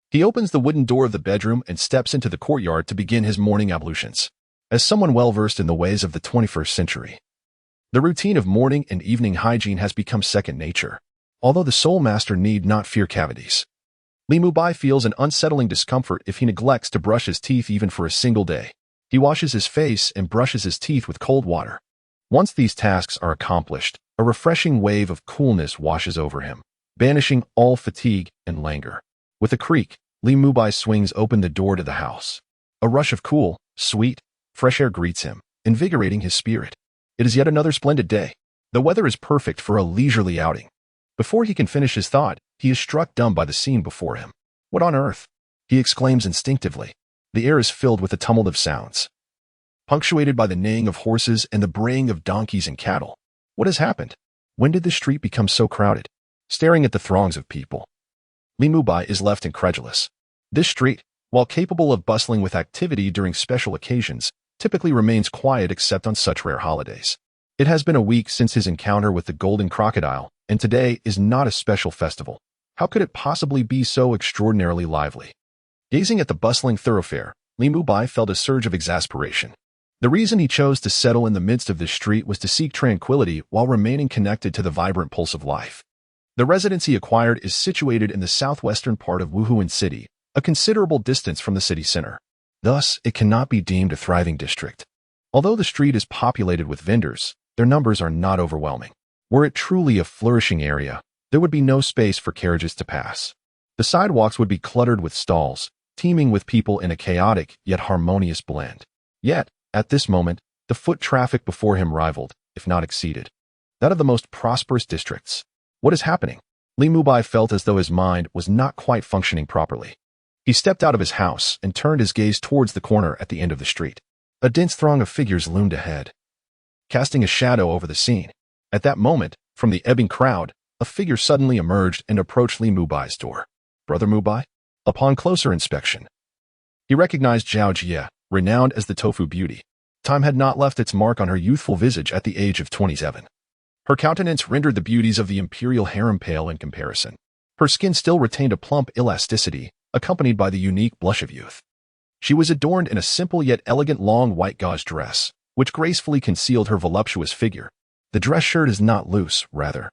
he opens the wooden door of the bedroom and steps into the courtyard to begin his morning ablutions. As someone well-versed in the ways of the 21st century, the routine of morning and evening hygiene has become second nature. Although the soul master need not fear cavities, Li Mubai feels an unsettling discomfort if he neglects to brush his teeth even for a single day. He washes his face and brushes his teeth with cold water. Once these tasks are accomplished, a refreshing wave of coolness washes over him, banishing all fatigue and languor. With a creak, Li Mubai swings open the door to the house. A rush of cool, sweet, fresh air greets him, invigorating his spirit. It is yet another splendid day. The weather is perfect for a leisurely outing. Before he can finish his thought, he is struck dumb by the scene before him. What on earth? He exclaims instinctively. The air is filled with a tumult of sounds, punctuated by the neighing of horses and the braying of donkeys and cattle. What has happened? When did the street become so crowded? Staring at the throngs of people, Li Mubai is left incredulous. This street, while capable of bustling with activity during special occasions, typically remains quiet except on such rare holidays. It has been a week since his encounter with the Golden Crocodile, and today is not a special festival. How could it possibly be so extraordinarily lively? Gazing at the bustling thoroughfare, Li Mubai felt a surge of exasperation. The reason he chose to settle in the midst of this street was to seek tranquility while remaining connected to the vibrant pulse of life. The residence he acquired is situated in the southwestern part of Wuhuan City, a considerable distance from the city center. Thus, it cannot be deemed a thriving district. Although the street is populated with vendors, their numbers are not overwhelming. Were it truly a flourishing area, there would be no space for carriages to pass. The sidewalks would be cluttered with stalls, teeming with people in a chaotic yet harmonious blend. Yet, at this moment, the foot traffic before him rivaled, if not exceeded, that of the most prosperous districts. What is happening? Li Mubai felt as though his mind was not quite functioning properly. He stepped out of his house and turned his gaze towards the corner at the end of the street. A dense throng of figures loomed ahead, casting a shadow over the scene. At that moment, from the ebbing crowd, a figure suddenly emerged and approached Li Mubai's door. Brother Mubai? Upon closer inspection, he recognized Zhao Jie, renowned as the Tofu beauty. Time had not left its mark on her youthful visage at the age of 27. Her countenance rendered the beauties of the imperial harem pale in comparison. Her skin still retained a plump elasticity, accompanied by the unique blush of youth. She was adorned in a simple yet elegant long white gauze dress, which gracefully concealed her voluptuous figure. The dress shirt is not loose, rather.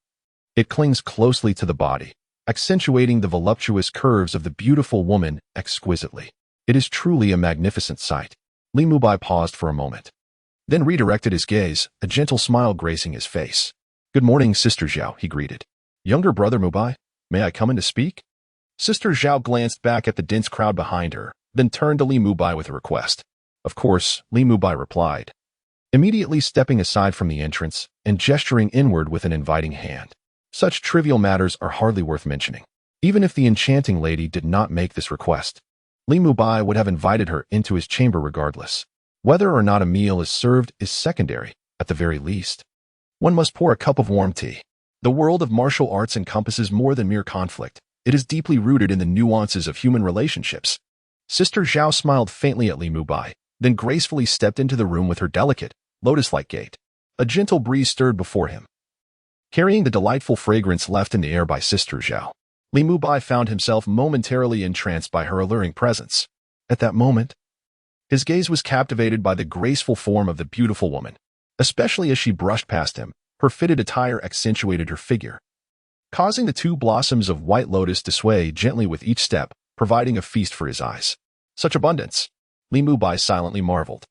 It clings closely to the body, accentuating the voluptuous curves of the beautiful woman exquisitely. It is truly a magnificent sight. Li Mubai paused for a moment, then redirected his gaze, a gentle smile gracing his face. Good morning, Sister Zhao, he greeted. Younger brother Mubai, may I come in to speak? Sister Zhao glanced back at the dense crowd behind her, then turned to Li Mubai with a request. Of course, Li Mubai replied, immediately stepping aside from the entrance and gesturing inward with an inviting hand. Such trivial matters are hardly worth mentioning. Even if the enchanting lady did not make this request, Li Mubai would have invited her into his chamber regardless. Whether or not a meal is served is secondary, at the very least. One must pour a cup of warm tea. The world of martial arts encompasses more than mere conflict. It is deeply rooted in the nuances of human relationships. Sister Zhao smiled faintly at Li Mubai, then gracefully stepped into the room with her delicate, lotus-like gait. A gentle breeze stirred before him, carrying the delightful fragrance left in the air by Sister Zhao. Li Mubai found himself momentarily entranced by her alluring presence. At that moment, his gaze was captivated by the graceful form of the beautiful woman. Especially as she brushed past him, her fitted attire accentuated her figure, causing the two blossoms of white lotus to sway gently with each step, providing a feast for his eyes. Such abundance! Li Mubai silently marveled.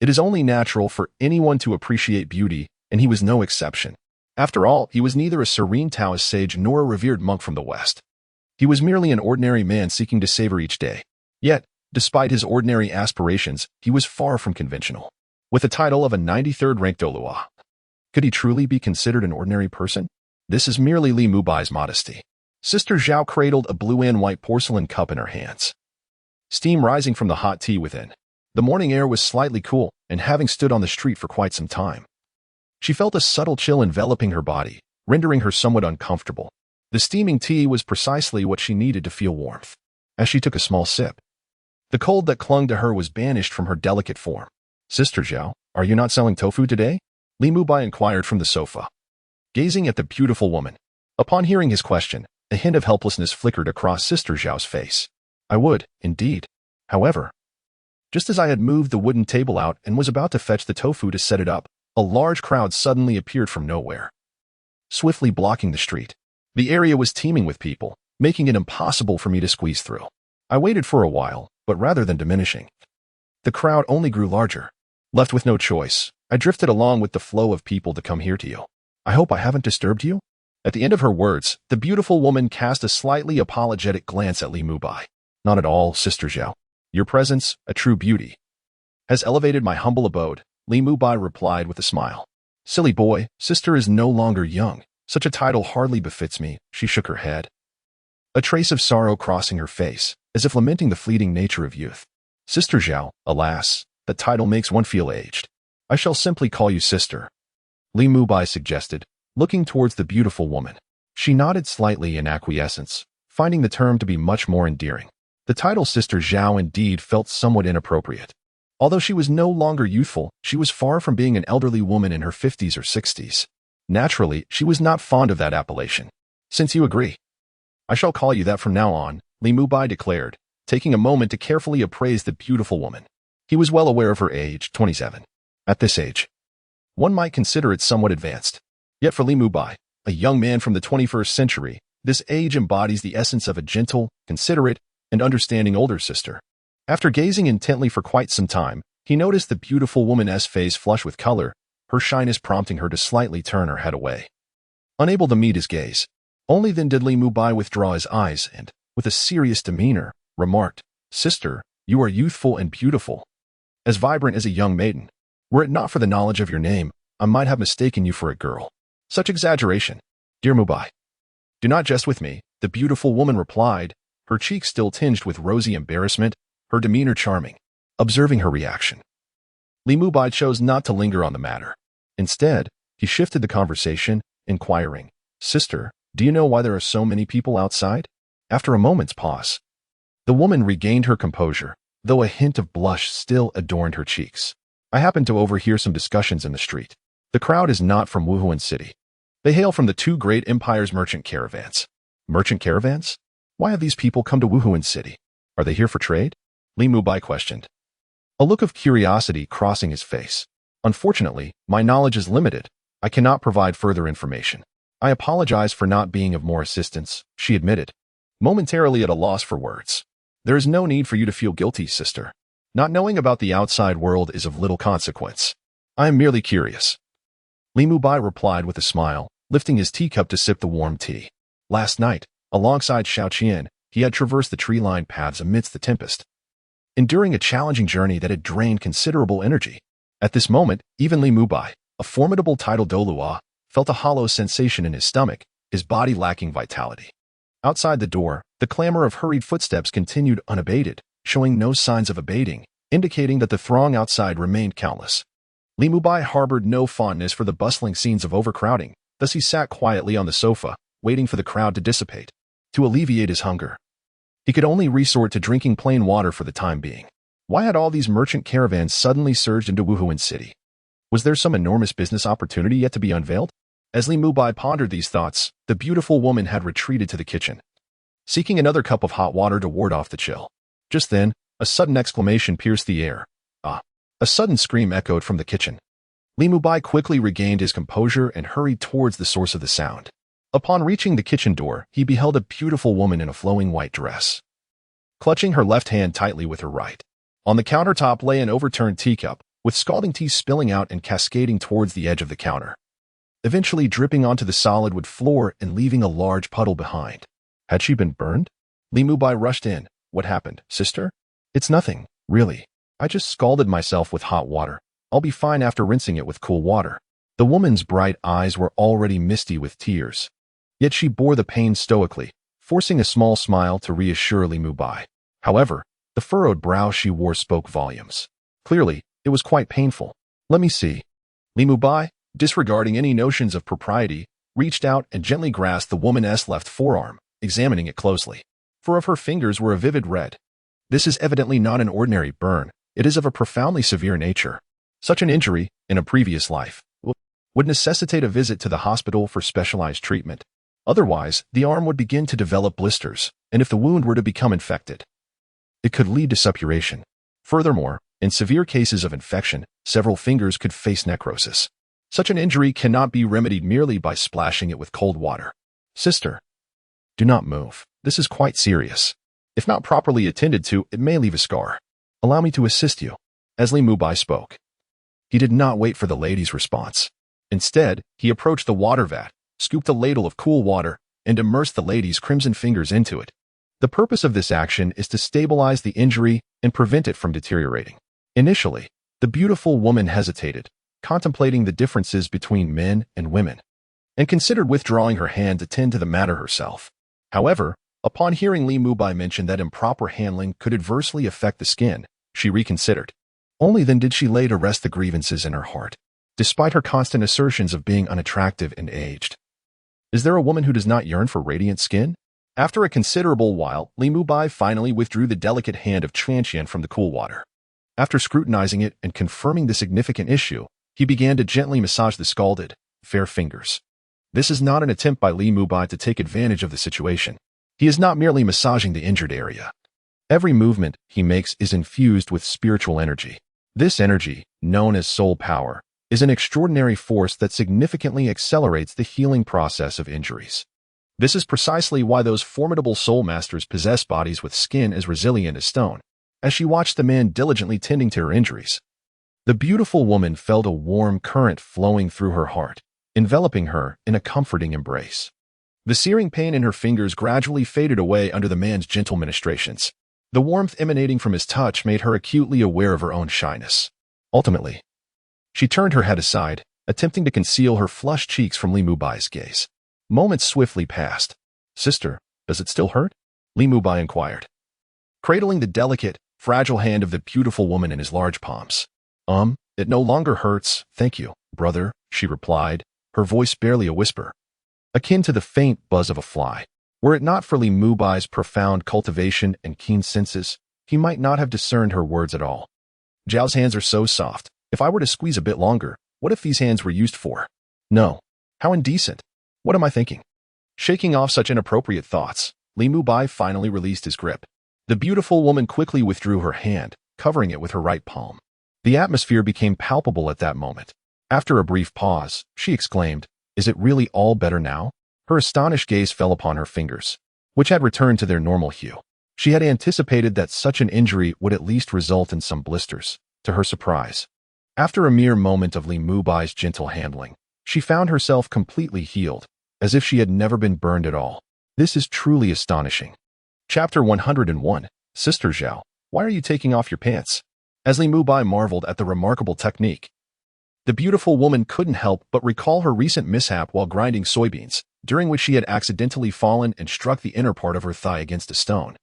It is only natural for anyone to appreciate beauty, and he was no exception. After all, he was neither a serene Taoist sage nor a revered monk from the West. He was merely an ordinary man seeking to savor each day. Yet, despite his ordinary aspirations, he was far from conventional. With the title of a 93rd ranked Douluo, could he truly be considered an ordinary person? This is merely Li Mubai's modesty. Sister Zhao cradled a blue and white porcelain cup in her hands. Steam rising from the hot tea within. The morning air was slightly cool, and having stood on the street for quite some time, she felt a subtle chill enveloping her body, rendering her somewhat uncomfortable. The steaming tea was precisely what she needed to feel warmth. As she took a small sip, the cold that clung to her was banished from her delicate form. Sister Zhao, are you not selling tofu today? Li Mubai inquired from the sofa, gazing at the beautiful woman. Upon hearing his question, a hint of helplessness flickered across Sister Zhao's face. I would, indeed. However, just as I had moved the wooden table out and was about to fetch the tofu to set it up, a large crowd suddenly appeared from nowhere, swiftly blocking the street. The area was teeming with people, making it impossible for me to squeeze through. I waited for a while, but rather than diminishing, the crowd only grew larger. Left with no choice, I drifted along with the flow of people to come here to you. I hope I haven't disturbed you? At the end of her words, the beautiful woman cast a slightly apologetic glance at Li Mubai. Not at all, Sister Zhao. Your presence, a true beauty, has elevated my humble abode, Li Mubai replied with a smile. Silly boy, sister is no longer young. Such a title hardly befits me, she shook her head, a trace of sorrow crossing her face, as if lamenting the fleeting nature of youth. Sister Zhao, alas, the title makes one feel aged. I shall simply call you sister, Li Mubai suggested, looking towards the beautiful woman. She nodded slightly in acquiescence, finding the term to be much more endearing. The title Sister Zhao indeed felt somewhat inappropriate. Although she was no longer youthful, she was far from being an elderly woman in her 50s or 60s. Naturally, she was not fond of that appellation. Since you agree, I shall call you that from now on, Li Mubai declared, taking a moment to carefully appraise the beautiful woman. He was well aware of her age, 27. At this age, one might consider it somewhat advanced. Yet for Li Mubai, a young man from the 21st century, this age embodies the essence of a gentle, considerate, and understanding older sister. After gazing intently for quite some time, he noticed the beautiful woman's face flush with color, her shyness prompting her to slightly turn her head away. Unable to meet his gaze, only then did Li Mubai withdraw his eyes and, with a serious demeanor, remarked, Sister, you are youthful and beautiful, as vibrant as a young maiden. Were it not for the knowledge of your name, I might have mistaken you for a girl. Such exaggeration. Dear Mubai, do not jest with me, the beautiful woman replied, her cheeks still tinged with rosy embarrassment, her demeanor charming. Observing her reaction, Li Mubai chose not to linger on the matter. Instead, he shifted the conversation, inquiring, Sister, do you know why there are so many people outside? After a moment's pause, the woman regained her composure, though a hint of blush still adorned her cheeks. I happened to overhear some discussions in the street. The crowd is not from Wuhan City. They hail from the two great empires' merchant caravans. Merchant caravans? Why have these people come to Wuhan City? Are they here for trade? Li Mubai questioned, a look of curiosity crossing his face. Unfortunately, my knowledge is limited. I cannot provide further information. I apologize for not being of more assistance, she admitted, momentarily at a loss for words. There is no need for you to feel guilty, sister. Not knowing about the outside world is of little consequence. I am merely curious. Li Mubai replied with a smile, lifting his teacup to sip the warm tea. Last night, alongside Xiao Qian, he had traversed the tree-lined paths amidst the tempest, enduring a challenging journey that had drained considerable energy. At this moment, even Li Mubai, a formidable titled Douluo, felt a hollow sensation in his stomach, his body lacking vitality. Outside the door, the clamor of hurried footsteps continued unabated, showing no signs of abating, indicating that the throng outside remained countless. Li Mubai harbored no fondness for the bustling scenes of overcrowding, thus he sat quietly on the sofa, waiting for the crowd to dissipate. To alleviate his hunger, he could only resort to drinking plain water for the time being. Why had all these merchant caravans suddenly surged into Wuhan City? Was there some enormous business opportunity yet to be unveiled? As Li Mubai pondered these thoughts, the beautiful woman had retreated to the kitchen, seeking another cup of hot water to ward off the chill. Just then, a sudden exclamation pierced the air. Ah! A sudden scream echoed from the kitchen. Li Mubai quickly regained his composure and hurried towards the source of the sound. Upon reaching the kitchen door, he beheld a beautiful woman in a flowing white dress, clutching her left hand tightly with her right. On the countertop lay an overturned teacup, with scalding tea spilling out and cascading towards the edge of the counter, eventually dripping onto the solid wood floor and leaving a large puddle behind. Had she been burned? Li Mubai rushed in. What happened, sister? It's nothing, really. I just scalded myself with hot water. I'll be fine after rinsing it with cool water. The woman's bright eyes were already misty with tears. Yet she bore the pain stoically, forcing a small smile to reassure Li Mubai. However, the furrowed brow she wore spoke volumes. Clearly, it was quite painful. Let me see. Li Mubai, disregarding any notions of propriety, reached out and gently grasped the woman's left forearm, examining it closely. 4 of her fingers were a vivid red. This is evidently not an ordinary burn. It is of a profoundly severe nature. Such an injury, in a previous life, would necessitate a visit to the hospital for specialized treatment. Otherwise, the arm would begin to develop blisters, and if the wound were to become infected, it could lead to suppuration. Furthermore, in severe cases of infection, several fingers could face necrosis. Such an injury cannot be remedied merely by splashing it with cold water. Sister, do not move. This is quite serious. If not properly attended to, it may leave a scar. Allow me to assist you. As Li Mubai spoke, he did not wait for the lady's response. Instead, he approached the water vat, scooped a ladle of cool water, and immersed the lady's crimson fingers into it. The purpose of this action is to stabilize the injury and prevent it from deteriorating. Initially, the beautiful woman hesitated, contemplating the differences between men and women, and considered withdrawing her hand to tend to the matter herself. However, upon hearing Li Mubai mention that improper handling could adversely affect the skin, she reconsidered. Only then did she lay to rest the grievances in her heart, despite her constant assertions of being unattractive and aged. Is there a woman who does not yearn for radiant skin? After a considerable while, Li Mubai finally withdrew the delicate hand of Chuanqian from the cool water. After scrutinizing it and confirming the significant issue, he began to gently massage the scalded, fair fingers. This is not an attempt by Li Mubai to take advantage of the situation. He is not merely massaging the injured area. Every movement he makes is infused with spiritual energy. This energy, known as soul power, is an extraordinary force that significantly accelerates the healing process of injuries. This is precisely why those formidable soul masters possess bodies with skin as resilient as stone. As she watched the man diligently tending to her injuries, the beautiful woman felt a warm current flowing through her heart, enveloping her in a comforting embrace. The searing pain in her fingers gradually faded away under the man's gentle ministrations. The warmth emanating from his touch made her acutely aware of her own shyness. Ultimately, she turned her head aside, attempting to conceal her flushed cheeks from Li Mubai's gaze. Moments swiftly passed. Sister, does it still hurt? Li Mubai inquired, cradling the delicate, fragile hand of the beautiful woman in his large palms. It no longer hurts, thank you, brother, she replied, her voice barely a whisper, akin to the faint buzz of a fly. Were it not for Li Mubai's profound cultivation and keen senses, he might not have discerned her words at all. Zhao's hands are so soft. If I were to squeeze a bit longer, what if these hands were used for? No. How indecent. What am I thinking? Shaking off such inappropriate thoughts, Li Mubai finally released his grip. The beautiful woman quickly withdrew her hand, covering it with her right palm. The atmosphere became palpable at that moment. After a brief pause, she exclaimed, "Is it really all better now?" Her astonished gaze fell upon her fingers, which had returned to their normal hue. She had anticipated that such an injury would at least result in some blisters. To her surprise, after a mere moment of Li Mubai's gentle handling, she found herself completely healed, as if she had never been burned at all. This is truly astonishing. Chapter 101, Sister Zhao, why are you taking off your pants? As Li Mubai marveled at the remarkable technique, the beautiful woman couldn't help but recall her recent mishap while grinding soybeans, during which she had accidentally fallen and struck the inner part of her thigh against a stone.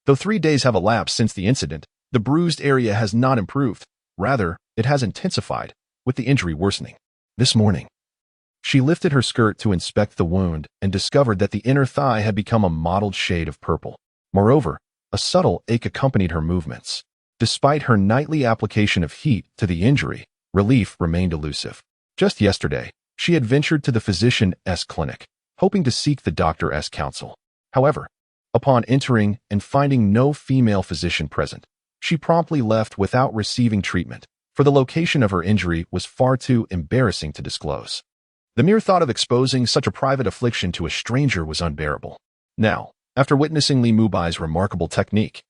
Though 3 days have elapsed since the incident, the bruised area has not improved. Rather, it has intensified, with the injury worsening. This morning, she lifted her skirt to inspect the wound and discovered that the inner thigh had become a mottled shade of purple. Moreover, a subtle ache accompanied her movements. Despite her nightly application of heat to the injury, relief remained elusive. Just yesterday, she had ventured to the physician's clinic, hoping to seek the doctor's counsel. However, upon entering and finding no female physician present, she promptly left without receiving treatment, for the location of her injury was far too embarrassing to disclose. The mere thought of exposing such a private affliction to a stranger was unbearable. Now, after witnessing Li Mubai's remarkable technique,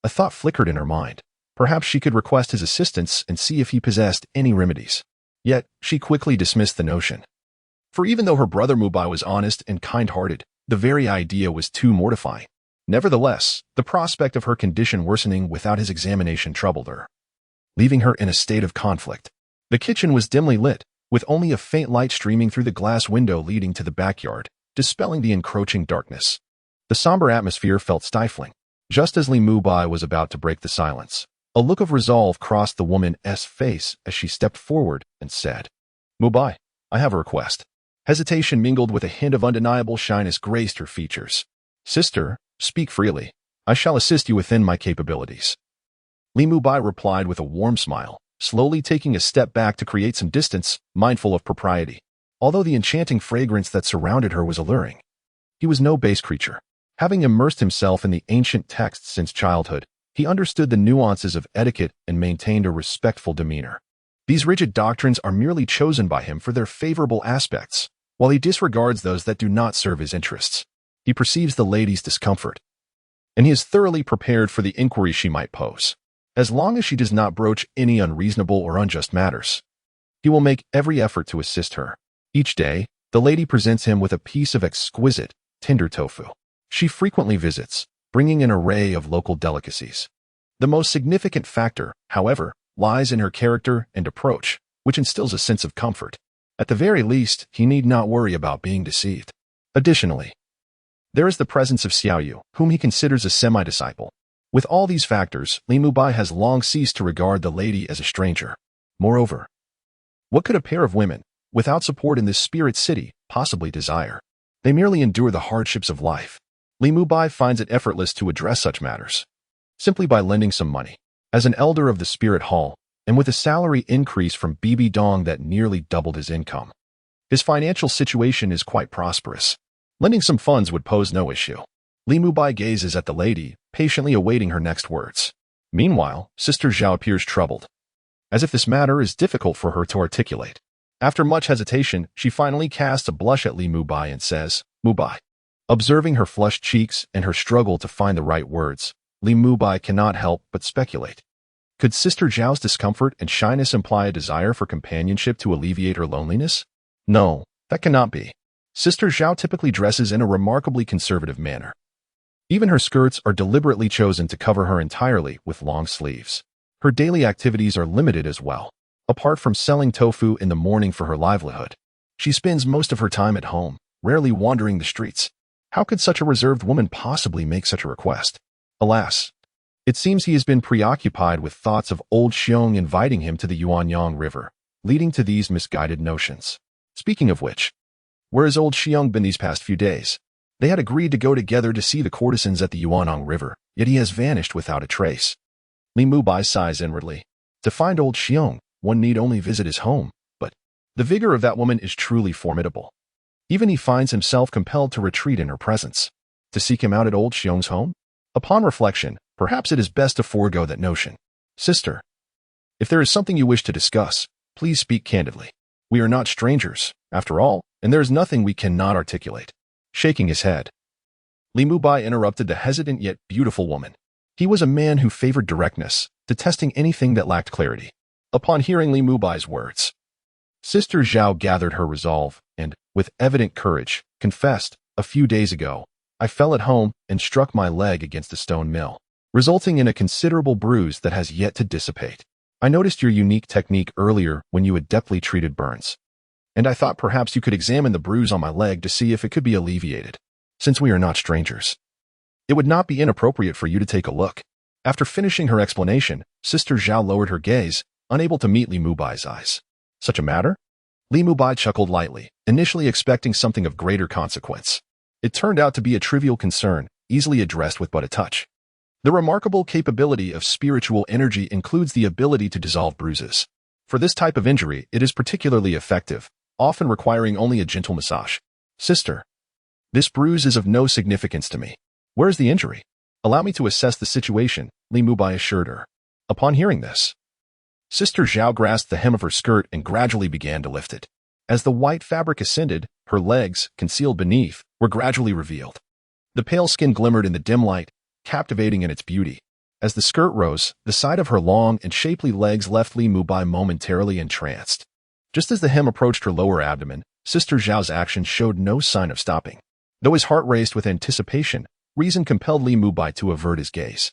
a thought flickered in her mind. Perhaps she could request his assistance and see if he possessed any remedies. Yet, she quickly dismissed the notion. For even though her brother Mu Bai was honest and kind-hearted, the very idea was too mortifying. Nevertheless, the prospect of her condition worsening without his examination troubled her, leaving her in a state of conflict. The kitchen was dimly lit, with only a faint light streaming through the glass window leading to the backyard, dispelling the encroaching darkness. The somber atmosphere felt stifling. Just as Li Mubai was about to break the silence, a look of resolve crossed the woman's face as she stepped forward and said, "Mubai, I have a request." Hesitation mingled with a hint of undeniable shyness graced her features. "Sister, speak freely. I shall assist you within my capabilities." Li Mubai replied with a warm smile, slowly taking a step back to create some distance, mindful of propriety. Although the enchanting fragrance that surrounded her was alluring, he was no base creature. Having immersed himself in the ancient texts since childhood, he understood the nuances of etiquette and maintained a respectful demeanor. These rigid doctrines are merely chosen by him for their favorable aspects, while he disregards those that do not serve his interests. He perceives the lady's discomfort, and he is thoroughly prepared for the inquiry she might pose. As long as she does not broach any unreasonable or unjust matters, he will make every effort to assist her. Each day, the lady presents him with a piece of exquisite, tender tofu. She frequently visits, bringing an array of local delicacies. The most significant factor, however, lies in her character and approach, which instills a sense of comfort. At the very least, he need not worry about being deceived. Additionally, there is the presence of Xiaoyu, whom he considers a semi-disciple. With all these factors, Li Mubai has long ceased to regard the lady as a stranger. Moreover, what could a pair of women, without support in this spirit city, possibly desire? They merely endure the hardships of life. Li Mubai finds it effortless to address such matters, simply by lending some money. As an elder of the spirit hall, and with a salary increase from Bibi Dong that nearly doubled his income, his financial situation is quite prosperous. Lending some funds would pose no issue. Li Mubai gazes at the lady, patiently awaiting her next words. Meanwhile, Sister Zhao appears troubled, as if this matter is difficult for her to articulate. After much hesitation, she finally casts a blush at Li Mubai and says, "Mubai." Observing her flushed cheeks and her struggle to find the right words, Li Mubai cannot help but speculate. Could Sister Zhao's discomfort and shyness imply a desire for companionship to alleviate her loneliness? No, that cannot be. Sister Zhao typically dresses in a remarkably conservative manner. Even her skirts are deliberately chosen to cover her entirely with long sleeves. Her daily activities are limited as well. Apart from selling tofu in the morning for her livelihood, she spends most of her time at home, rarely wandering the streets. How could such a reserved woman possibly make such a request? Alas, it seems he has been preoccupied with thoughts of old Xiong inviting him to the Yuanyang River, leading to these misguided notions. Speaking of which, where has old Xiong been these past few days? They had agreed to go together to see the courtesans at the Yuanyang River, yet he has vanished without a trace. Li Mubai sighs inwardly. To find old Xiong, one need only visit his home, but the vigor of that woman is truly formidable. Even he finds himself compelled to retreat in her presence. To seek him out at old Xiong's home? Upon reflection, perhaps it is best to forego that notion. Sister, if there is something you wish to discuss, please speak candidly. We are not strangers, after all, and there is nothing we cannot articulate. Shaking his head, Li Mubai interrupted the hesitant yet beautiful woman. He was a man who favored directness, detesting anything that lacked clarity. Upon hearing Li Mubai's words, Sister Zhao gathered her resolve and, with evident courage, confessed, "A few days ago, I fell at home and struck my leg against a stone mill, resulting in a considerable bruise that has yet to dissipate. I noticed your unique technique earlier when you adeptly treated burns, and I thought perhaps you could examine the bruise on my leg to see if it could be alleviated. Since we are not strangers, it would not be inappropriate for you to take a look." After finishing her explanation, Sister Zhao lowered her gaze, unable to meet Li Mubai's eyes. Such a matter? Li Mubai chuckled lightly, initially expecting something of greater consequence. It turned out to be a trivial concern, easily addressed with but a touch. The remarkable capability of spiritual energy includes the ability to dissolve bruises. For this type of injury, it is particularly effective, often requiring only a gentle massage. Sister, this bruise is of no significance to me. Where is the injury? Allow me to assess the situation, Li Mubai assured her. Upon hearing this, Sister Zhao grasped the hem of her skirt and gradually began to lift it. As the white fabric ascended, her legs, concealed beneath, were gradually revealed. The pale skin glimmered in the dim light, captivating in its beauty. As the skirt rose, the sight of her long and shapely legs left Li Mubai momentarily entranced. Just as the hem approached her lower abdomen, Sister Zhao's action showed no sign of stopping. Though his heart raced with anticipation, reason compelled Li Mubai to avert his gaze.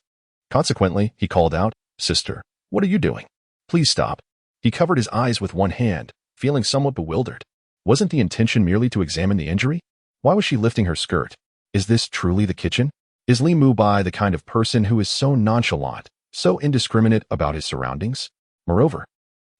Consequently, he called out, "Sister, what are you doing? Please stop." He covered his eyes with one hand, feeling somewhat bewildered. Wasn't the intention merely to examine the injury? Why was she lifting her skirt? Is this truly the kitchen? Is Li Mubai the kind of person who is so nonchalant, so indiscriminate about his surroundings? Moreover,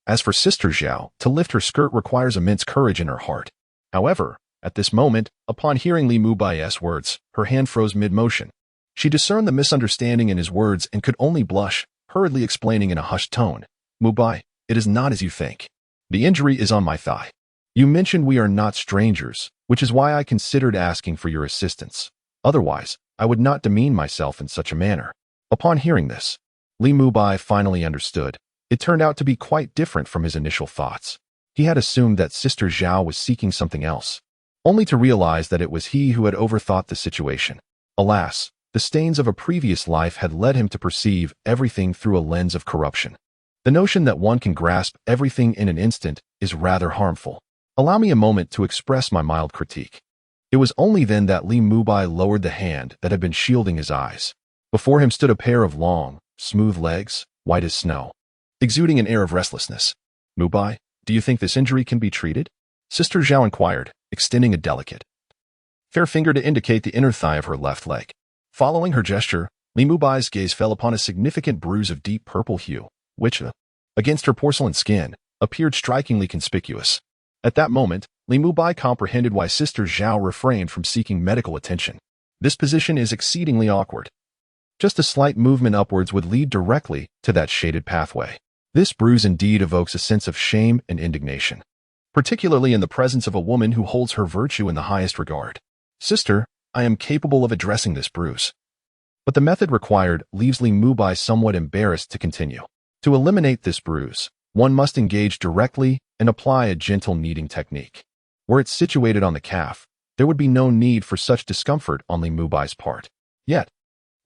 as for Sister Zhao, to lift her skirt requires immense courage in her heart. However, at this moment, upon hearing Li Mubai's words, her hand froze mid-motion. She discerned the misunderstanding in his words and could only blush, hurriedly explaining in a hushed tone, "Mubai, it is not as you think. The injury is on my thigh. You mentioned we are not strangers, which is why I considered asking for your assistance. Otherwise, I would not demean myself in such a manner." Upon hearing this, Li Mubai finally understood. It turned out to be quite different from his initial thoughts. He had assumed that Sister Zhao was seeking something else, only to realize that it was he who had overthought the situation. Alas, the stains of a previous life had led him to perceive everything through a lens of corruption. The notion that one can grasp everything in an instant is rather harmful. Allow me a moment to express my mild critique. It was only then that Li Mubai lowered the hand that had been shielding his eyes. Before him stood a pair of long, smooth legs, white as snow, exuding an air of restlessness. "Mubai, do you think this injury can be treated?" Sister Zhao inquired, extending a delicate, fair finger to indicate the inner thigh of her left leg. Following her gesture, Li Mubai's gaze fell upon a significant bruise of deep purple hue, which, against her porcelain skin, appeared strikingly conspicuous. At that moment, Li Mubai comprehended why Sister Zhao refrained from seeking medical attention. This position is exceedingly awkward. Just a slight movement upwards would lead directly to that shaded pathway. This bruise indeed evokes a sense of shame and indignation, particularly in the presence of a woman who holds her virtue in the highest regard. "Sister, I am capable of addressing this bruise." But the method required leaves Li Mubai somewhat embarrassed to continue. To eliminate this bruise, one must engage directly and apply a gentle kneading technique. Were it situated on the calf, there would be no need for such discomfort on Li Mubai's part. Yet,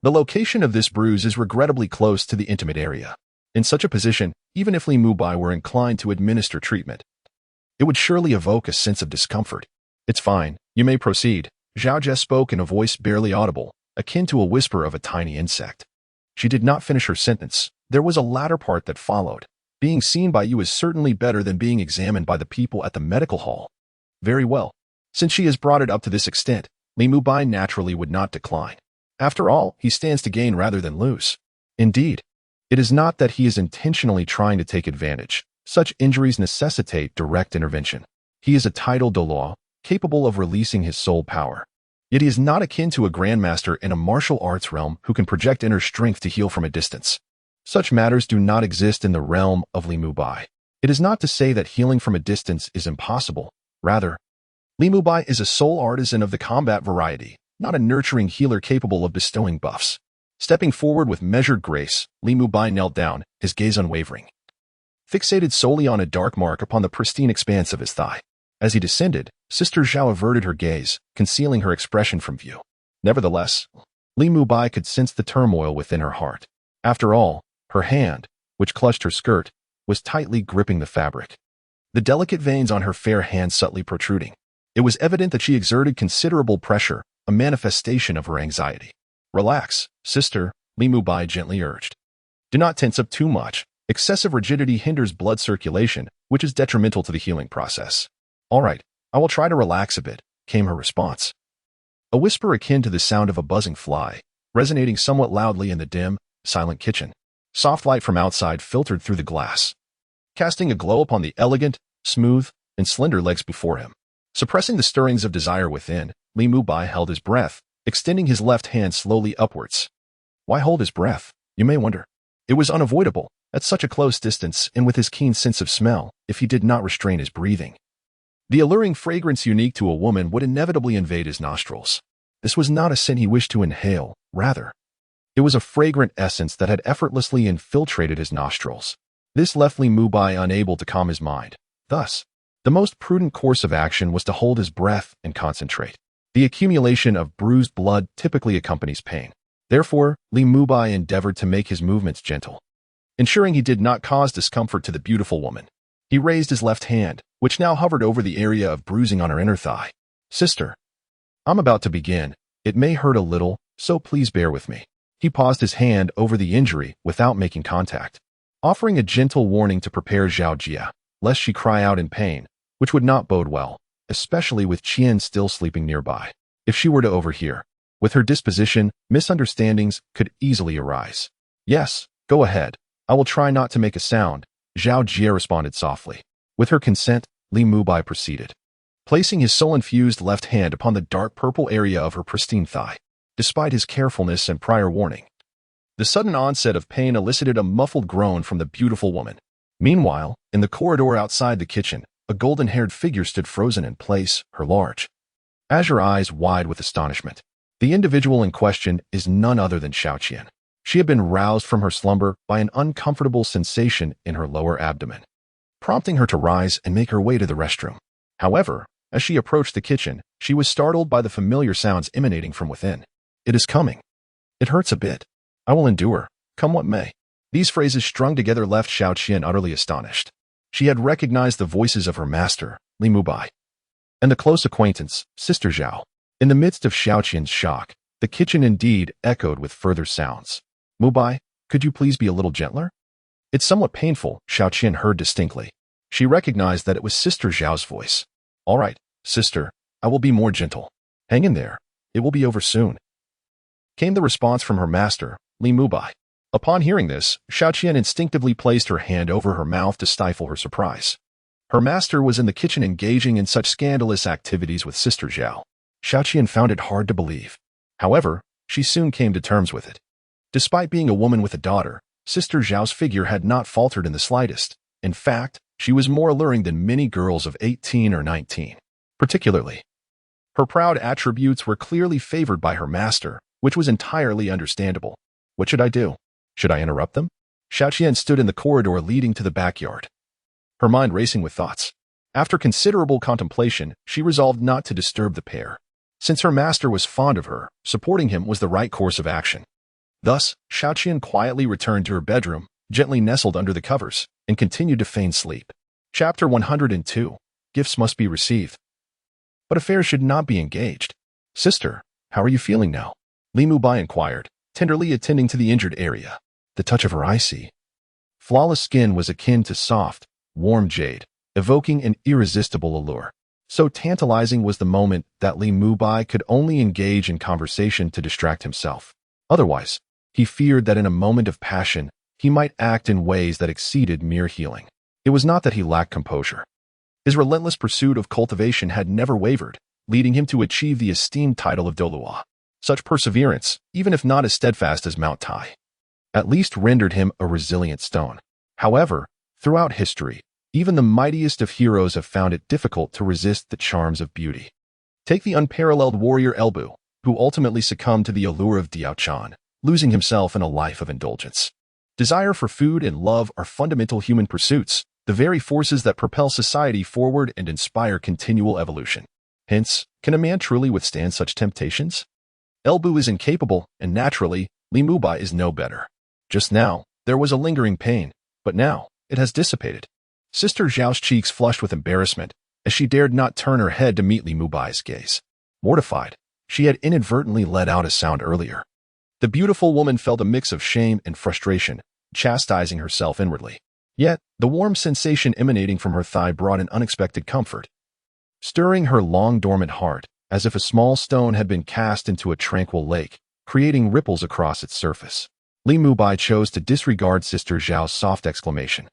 the location of this bruise is regrettably close to the intimate area. In such a position, even if Li Mubai were inclined to administer treatment, it would surely evoke a sense of discomfort. "It's fine, you may proceed," Zhao Jie spoke in a voice barely audible, akin to a whisper of a tiny insect. She did not finish her sentence. There was a latter part that followed. "Being seen by you is certainly better than being examined by the people at the medical hall." Very well. Since she has brought it up to this extent, Li Mubai naturally would not decline. After all, he stands to gain rather than lose. Indeed, it is not that he is intentionally trying to take advantage. Such injuries necessitate direct intervention. He is a titled Douluo, capable of releasing his soul power. Yet he is not akin to a grandmaster in a martial arts realm who can project inner strength to heal from a distance. Such matters do not exist in the realm of Li Mubai. It is not to say that healing from a distance is impossible. Rather, Li Mubai is a soul artisan of the combat variety, not a nurturing healer capable of bestowing buffs. Stepping forward with measured grace, Li Mubai knelt down, his gaze unwavering, fixated solely on a dark mark upon the pristine expanse of his thigh. As he descended, Sister Zhao averted her gaze, concealing her expression from view. Nevertheless, Li Mubai could sense the turmoil within her heart. After all, her hand, which clutched her skirt, was tightly gripping the fabric, the delicate veins on her fair hand subtly protruding. It was evident that she exerted considerable pressure, a manifestation of her anxiety. "Relax, sister," Li Mubai gently urged. "Do not tense up too much. Excessive rigidity hinders blood circulation, which is detrimental to the healing process." "All right, I will try to relax a bit," came her response. A whisper akin to the sound of a buzzing fly, resonating somewhat loudly in the dim, silent kitchen. Soft light from outside filtered through the glass, casting a glow upon the elegant, smooth, and slender legs before him. Suppressing the stirrings of desire within, Li Mubai held his breath, extending his left hand slowly upwards. Why hold his breath, you may wonder? It was unavoidable, at such a close distance and with his keen sense of smell, if he did not restrain his breathing. The alluring fragrance unique to a woman would inevitably invade his nostrils. This was not a scent he wished to inhale, rather, it was a fragrant essence that had effortlessly infiltrated his nostrils. This left Li Mubai unable to calm his mind. Thus, the most prudent course of action was to hold his breath and concentrate. The accumulation of bruised blood typically accompanies pain. Therefore, Li Mubai endeavored to make his movements gentle, ensuring he did not cause discomfort to the beautiful woman. He raised his left hand, which now hovered over the area of bruising on her inner thigh. "Sister, I'm about to begin. It may hurt a little, so please bear with me." He paused his hand over the injury without making contact, offering a gentle warning to prepare Zhao Jia, lest she cry out in pain, which would not bode well, especially with Qian still sleeping nearby. If she were to overhear, with her disposition, misunderstandings could easily arise. "Yes, go ahead. I will try not to make a sound," Zhao Jia responded softly. With her consent, Li Mubai proceeded, placing his soul-infused left hand upon the dark purple area of her pristine thigh. Despite his carefulness and prior warning, the sudden onset of pain elicited a muffled groan from the beautiful woman. Meanwhile, in the corridor outside the kitchen, a golden-haired figure stood frozen in place, her large, azure eyes wide with astonishment. The individual in question is none other than Xiaoqian. She had been roused from her slumber by an uncomfortable sensation in her lower abdomen, prompting her to rise and make her way to the restroom. However, as she approached the kitchen, she was startled by the familiar sounds emanating from within. "It is coming. It hurts a bit. I will endure, come what may." These phrases strung together left Xiaoqian utterly astonished. She had recognized the voices of her master, Li Mubai, and the close acquaintance, Sister Zhao. In the midst of Xiaoqian's shock, the kitchen indeed echoed with further sounds. "Mubai, could you please be a little gentler?" "It's somewhat painful," Xiaoqian heard distinctly. She recognized that it was Sister Zhao's voice. "All right, sister, I will be more gentle. Hang in there. It will be over soon," came the response from her master, Li Mubai. Upon hearing this, Xiaoqian instinctively placed her hand over her mouth to stifle her surprise. Her master was in the kitchen engaging in such scandalous activities with Sister Zhao. Xiaoqian found it hard to believe. However, she soon came to terms with it. Despite being a woman with a daughter, Sister Zhao's figure had not faltered in the slightest. In fact, she was more alluring than many girls of 18 or 19. Particularly, her proud attributes were clearly favored by her master, which was entirely understandable. What should I do? Should I interrupt them? Xiaoqian stood in the corridor leading to the backyard, her mind racing with thoughts. After considerable contemplation, she resolved not to disturb the pair. Since her master was fond of her, supporting him was the right course of action. Thus, Xiaoqian quietly returned to her bedroom, gently nestled under the covers, and continued to feign sleep. Chapter 102. Gifts must be received, but affairs should not be engaged. "Sister, how are you feeling now?" Li Mubai inquired, tenderly attending to the injured area. The touch of her icy, flawless skin was akin to soft, warm jade, evoking an irresistible allure. So tantalizing was the moment that Li Mubai could only engage in conversation to distract himself. Otherwise, he feared that in a moment of passion, he might act in ways that exceeded mere healing. It was not that he lacked composure. His relentless pursuit of cultivation had never wavered, leading him to achieve the esteemed title of Douluo. Such perseverance, even if not as steadfast as Mount Tai, at least rendered him a resilient stone. However, throughout history, even the mightiest of heroes have found it difficult to resist the charms of beauty. Take the unparalleled warrior Elbu, who ultimately succumbed to the allure of Diaochan, losing himself in a life of indulgence. Desire for food and love are fundamental human pursuits, the very forces that propel society forward and inspire continual evolution. Hence, can a man truly withstand such temptations? Elbu is incapable, and naturally, Li Mubai is no better. Just now, there was a lingering pain, but now, it has dissipated. Sister Zhao's cheeks flushed with embarrassment, as she dared not turn her head to meet Li Mubai's gaze. Mortified, she had inadvertently let out a sound earlier. The beautiful woman felt a mix of shame and frustration, chastising herself inwardly. Yet, the warm sensation emanating from her thigh brought an unexpected comfort, stirring her long-dormant heart, as if a small stone had been cast into a tranquil lake, creating ripples across its surface. Li Mubai chose to disregard Sister Zhao's soft exclamation.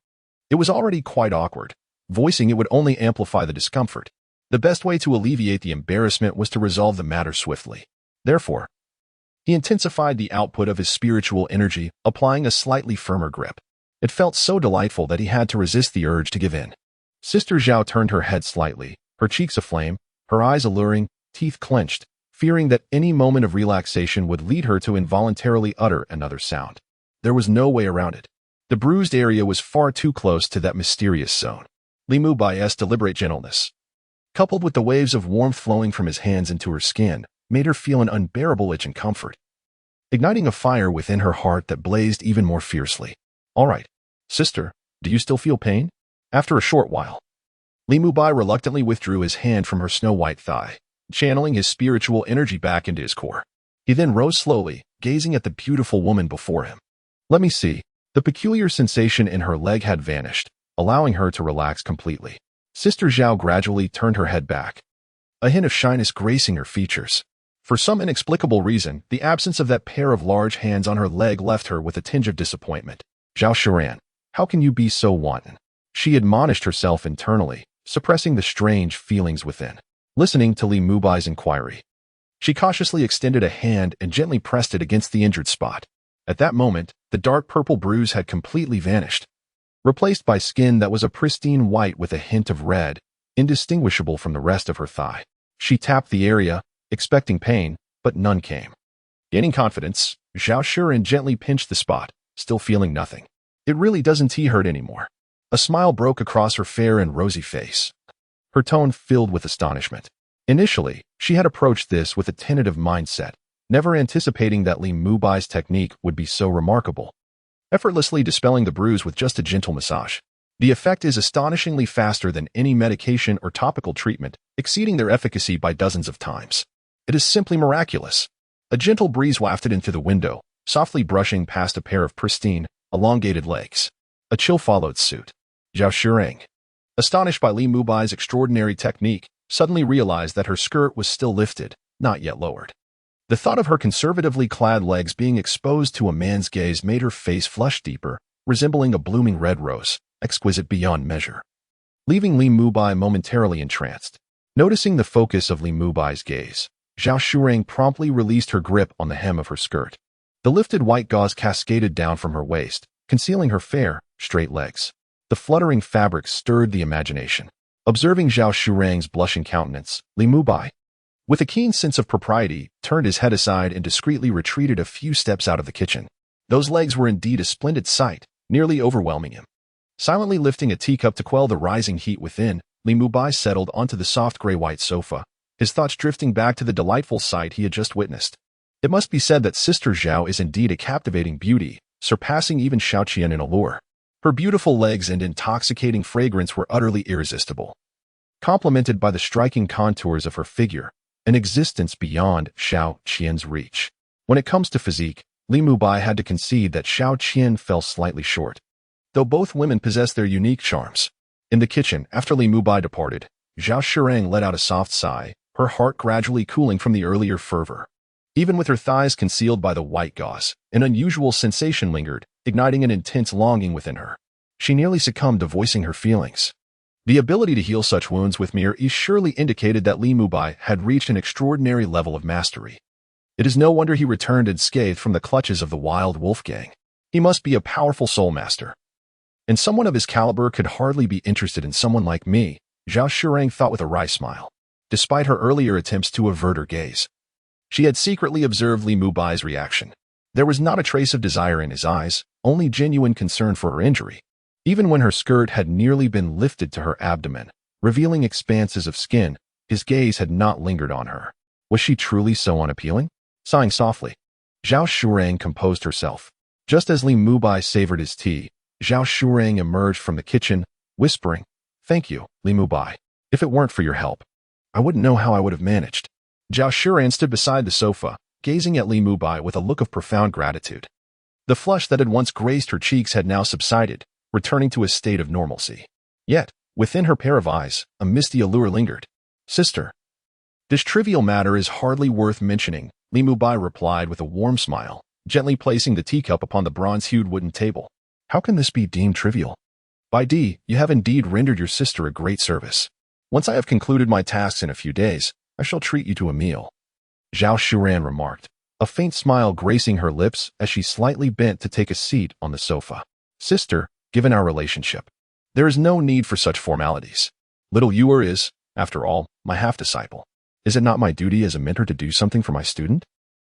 It was already quite awkward. Voicing it would only amplify the discomfort. The best way to alleviate the embarrassment was to resolve the matter swiftly. Therefore, he intensified the output of his spiritual energy, applying a slightly firmer grip. It felt so delightful that he had to resist the urge to give in. Sister Zhao turned her head slightly, her cheeks aflame, her eyes alluring, teeth clenched, fearing that any moment of relaxation would lead her to involuntarily utter another sound. There was no way around it. The bruised area was far too close to that mysterious zone. Li Mubai's deliberate gentleness, coupled with the waves of warmth flowing from his hands into her skin, made her feel an unbearable itch and comfort. igniting a fire within her heart that blazed even more fiercely. "All right, sister, do you still feel pain?" After a short while, Li Mubai reluctantly withdrew his hand from her snow-white thigh, channeling his spiritual energy back into his core. He then rose slowly, gazing at the beautiful woman before him. "Let me see." The peculiar sensation in her leg had vanished, allowing her to relax completely. Sister Zhao gradually turned her head back, a hint of shyness gracing her features. For some inexplicable reason, the absence of that pair of large hands on her leg left her with a tinge of disappointment. "Zhao Shiran, how can you be so wanton?" She admonished herself internally, suppressing the strange feelings within. Listening to Li Mubai's inquiry, she cautiously extended a hand and gently pressed it against the injured spot. At that moment, the dark purple bruise had completely vanished, replaced by skin that was a pristine white with a hint of red, indistinguishable from the rest of her thigh. She tapped the area, expecting pain, but none came. Gaining confidence, Zhao Shiran gently pinched the spot, still feeling nothing. "It really doesn't hurt anymore." A smile broke across her fair and rosy face, her tone filled with astonishment. Initially, she had approached this with a tentative mindset, never anticipating that Li Mubai's technique would be so remarkable, effortlessly dispelling the bruise with just a gentle massage. The effect is astonishingly faster than any medication or topical treatment, exceeding their efficacy by dozens of times. It is simply miraculous. A gentle breeze wafted into the window, softly brushing past a pair of pristine, elongated legs. A chill followed suit. Zhao Shirang, astonished by Li Mubai's extraordinary technique, suddenly realized that her skirt was still lifted, not yet lowered. The thought of her conservatively clad legs being exposed to a man's gaze made her face flush deeper, resembling a blooming red rose, exquisite beyond measure. Leaving Li Mubai momentarily entranced. Noticing the focus of Li Mubai's gaze, Zhao Shurang promptly released her grip on the hem of her skirt. The lifted white gauze cascaded down from her waist, concealing her fair, straight legs. The fluttering fabric stirred the imagination. Observing Zhao Shurang's blushing countenance, Li Mubai, with a keen sense of propriety, turned his head aside and discreetly retreated a few steps out of the kitchen. Those legs were indeed a splendid sight, nearly overwhelming him. Silently lifting a teacup to quell the rising heat within, Li Mubai settled onto the soft gray-white sofa, his thoughts drifting back to the delightful sight he had just witnessed. It must be said that Sister Zhao is indeed a captivating beauty, surpassing even Xiaoqian in allure. Her beautiful legs and intoxicating fragrance were utterly irresistible, complemented by the striking contours of her figure, an existence beyond Xiao Qian's reach. When it comes to physique, Li Mubai had to concede that Xiao Qian fell slightly short, though both women possessed their unique charms. In the kitchen, after Li Mubai departed, Zhao Shirang let out a soft sigh, her heart gradually cooling from the earlier fervor. Even with her thighs concealed by the white gauze, an unusual sensation lingered, igniting an intense longing within her. She nearly succumbed to voicing her feelings. The ability to heal such wounds with mere ease surely indicated that Li Mubai had reached an extraordinary level of mastery. It is no wonder he returned unscathed from the clutches of the wild wolf gang. He must be a powerful soul master. And someone of his caliber could hardly be interested in someone like me, Zhao Shirang thought with a wry smile. Despite her earlier attempts to avert her gaze, she had secretly observed Li Mubai's reaction. There was not a trace of desire in his eyes, only genuine concern for her injury. Even when her skirt had nearly been lifted to her abdomen, revealing expanses of skin, his gaze had not lingered on her. Was she truly so unappealing? Sighing softly, Zhao Shurang composed herself. Just as Li Mubai savored his tea, Zhao Shurang emerged from the kitchen, whispering, "Thank you, Li Mubai. If it weren't for your help, I wouldn't know how I would have managed." Zhao Shurang stood beside the sofa, gazing at Li Mubai with a look of profound gratitude. The flush that had once graced her cheeks had now subsided, returning to a state of normalcy. Yet, within her pair of eyes, a misty allure lingered. "Sister, this trivial matter is hardly worth mentioning," Li Mubai replied with a warm smile, gently placing the teacup upon the bronze-hued wooden table. "How can this be deemed trivial? By D, you have indeed rendered your sister a great service. Once I have concluded my tasks in a few days, I shall treat you to a meal," Zhao Shuran remarked, a faint smile gracing her lips as she slightly bent to take a seat on the sofa. "Sister, given our relationship, there is no need for such formalities. Little Yuer is, after all, my half-disciple. Is it not my duty as a mentor to do something for my student?"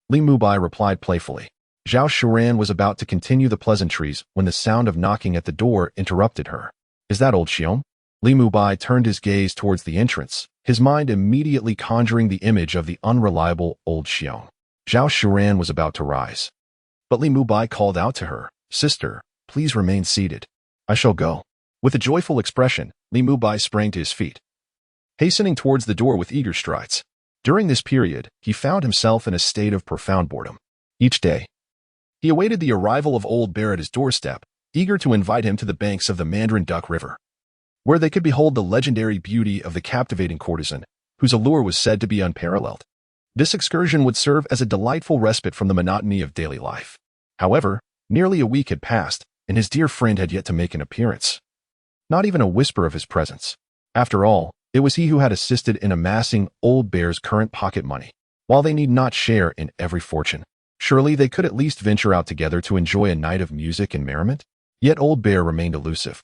Li Mubai replied playfully. Zhao Shuran was about to continue the pleasantries when the sound of knocking at the door interrupted her. "Is that old Xiong?" Li Mubai turned his gaze towards the entrance, his mind immediately conjuring the image of the unreliable old Xiong. Zhao Shuran was about to rise. But Li Mubai called out to her, "Sister, please remain seated. I shall go." With a joyful expression, Li Mubai sprang to his feet, hastening towards the door with eager strides. During this period, he found himself in a state of profound boredom. Each day, he awaited the arrival of Old Bear at his doorstep, eager to invite him to the banks of the Mandarin Duck River, where they could behold the legendary beauty of the captivating courtesan, whose allure was said to be unparalleled. This excursion would serve as a delightful respite from the monotony of daily life. However, nearly a week had passed, and his dear friend had yet to make an appearance. Not even a whisper of his presence. After all, it was he who had assisted in amassing Old Bear's current pocket money. While they need not share in every fortune, surely they could at least venture out together to enjoy a night of music and merriment? Yet Old Bear remained elusive,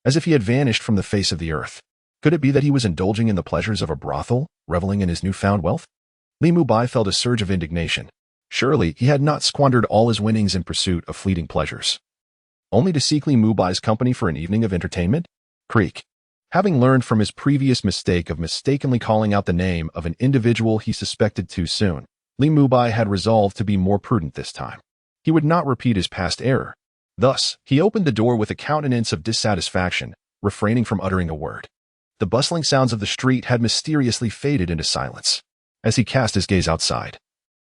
as if he had vanished from the face of the earth. Could it be that he was indulging in the pleasures of a brothel, reveling in his newfound wealth? Li Mubai felt a surge of indignation. Surely he had not squandered all his winnings in pursuit of fleeting pleasures, only to seek Li Mubai's company for an evening of entertainment? Creak. Having learned from his previous mistake of mistakenly calling out the name of an individual he suspected too soon, Li Mubai had resolved to be more prudent this time. He would not repeat his past error. Thus, he opened the door with a countenance of dissatisfaction, refraining from uttering a word. The bustling sounds of the street had mysteriously faded into silence. As he cast his gaze outside,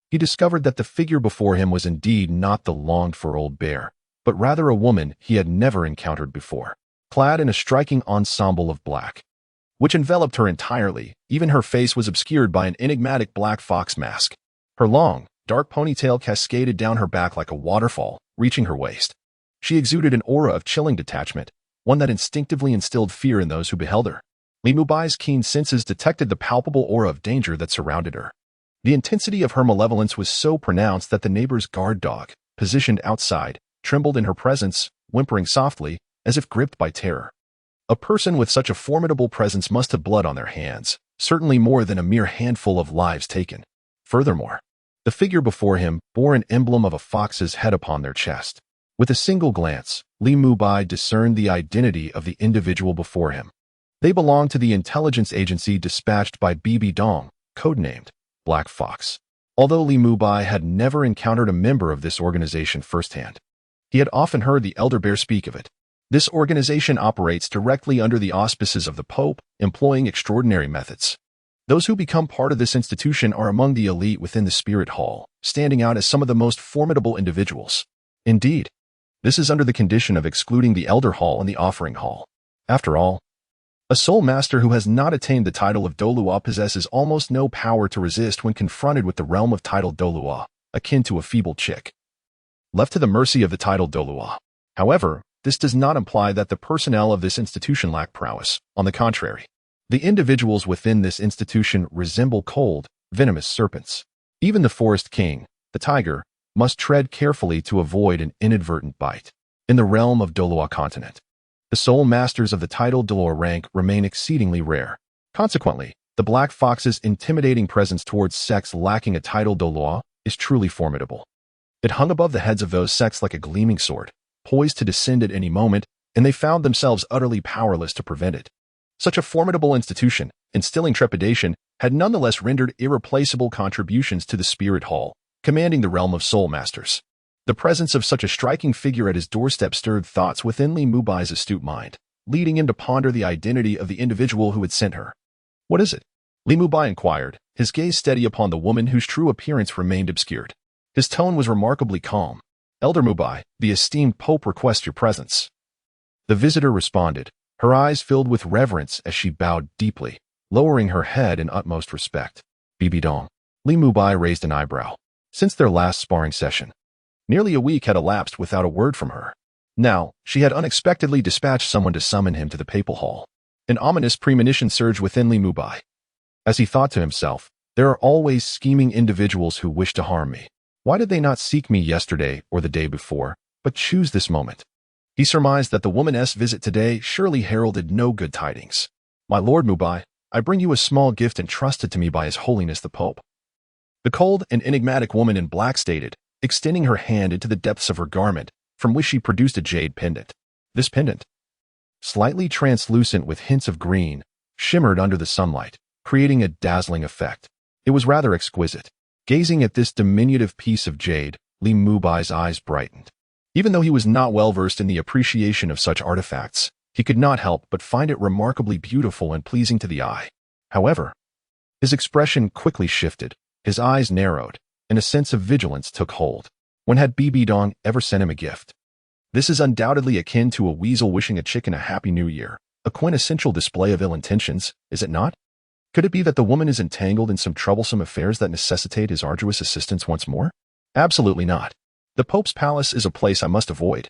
he discovered that the figure before him was indeed not the longed-for Old Bear, but rather a woman he had never encountered before, clad in a striking ensemble of black, which enveloped her entirely. Even her face was obscured by an enigmatic black fox mask. Her long, dark ponytail cascaded down her back like a waterfall, reaching her waist. She exuded an aura of chilling detachment, one that instinctively instilled fear in those who beheld her. Li Mubai's keen senses detected the palpable aura of danger that surrounded her. The intensity of her malevolence was so pronounced that the neighbor's guard dog, positioned outside, trembled in her presence, whimpering softly, as if gripped by terror. A person with such a formidable presence must have blood on their hands, certainly more than a mere handful of lives taken. Furthermore, the figure before him bore an emblem of a fox's head upon their chest. With a single glance, Li Mubai discerned the identity of the individual before him. They belonged to the intelligence agency dispatched by Bibi Dong, codenamed Black Fox. Although Li Mubai had never encountered a member of this organization firsthand, he had often heard the elder bear speak of it. This organization operates directly under the auspices of the Pope, employing extraordinary methods. Those who become part of this institution are among the elite within the Spirit Hall, standing out as some of the most formidable individuals. Indeed, this is under the condition of excluding the Elder Hall and the Offering Hall. After all, a soul master who has not attained the title of Douluo possesses almost no power to resist when confronted with the realm of title Douluo, akin to a feeble chick, left to the mercy of the title Douluo. However, this does not imply that the personnel of this institution lack prowess. On the contrary, the individuals within this institution resemble cold, venomous serpents. Even the forest king, the tiger, must tread carefully to avoid an inadvertent bite. In the realm of Douluo Continent, the soul masters of the title Douluo rank remain exceedingly rare. Consequently, the Black Fox's intimidating presence towards sects lacking a title Douluo is truly formidable. It hung above the heads of those sects like a gleaming sword, poised to descend at any moment, and they found themselves utterly powerless to prevent it. Such a formidable institution, instilling trepidation, had nonetheless rendered irreplaceable contributions to the Spirit Hall, commanding the realm of soul masters. The presence of such a striking figure at his doorstep stirred thoughts within Li Mubai's astute mind, leading him to ponder the identity of the individual who had sent her. "What is it?" Li Mubai inquired, his gaze steady upon the woman whose true appearance remained obscured. His tone was remarkably calm. "Elder Mubai, the esteemed Pope requests your presence." The visitor responded, her eyes filled with reverence as she bowed deeply, lowering her head in utmost respect. "Bibi Dong." Li Mubai raised an eyebrow. Since their last sparring session, nearly a week had elapsed without a word from her. Now, she had unexpectedly dispatched someone to summon him to the papal hall. An ominous premonition surged within Li Mubai. As he thought to himself, there are always scheming individuals who wish to harm me. Why did they not seek me yesterday or the day before, but choose this moment? He surmised that the woman's visit today surely heralded no good tidings. "My Lord Mubai, I bring you a small gift entrusted to me by His Holiness the Pope." The cold and enigmatic woman in black stated, extending her hand into the depths of her garment, from which she produced a jade pendant. This pendant, slightly translucent with hints of green, shimmered under the sunlight, creating a dazzling effect. It was rather exquisite, Gazing at this diminutive piece of jade, Li Mubai's eyes brightened. Even though he was not well versed in the appreciation of such artifacts, he could not help but find it remarkably beautiful and pleasing to the eye. However, his expression quickly shifted, his eyes narrowed, and a sense of vigilance took hold. When had Bibi Dong ever sent him a gift? This is undoubtedly akin to a weasel wishing a chicken a happy new year, a quintessential display of ill intentions, is it not? Could it be that the woman is entangled in some troublesome affairs that necessitate his arduous assistance once more? Absolutely not. The Pope's palace is a place I must avoid.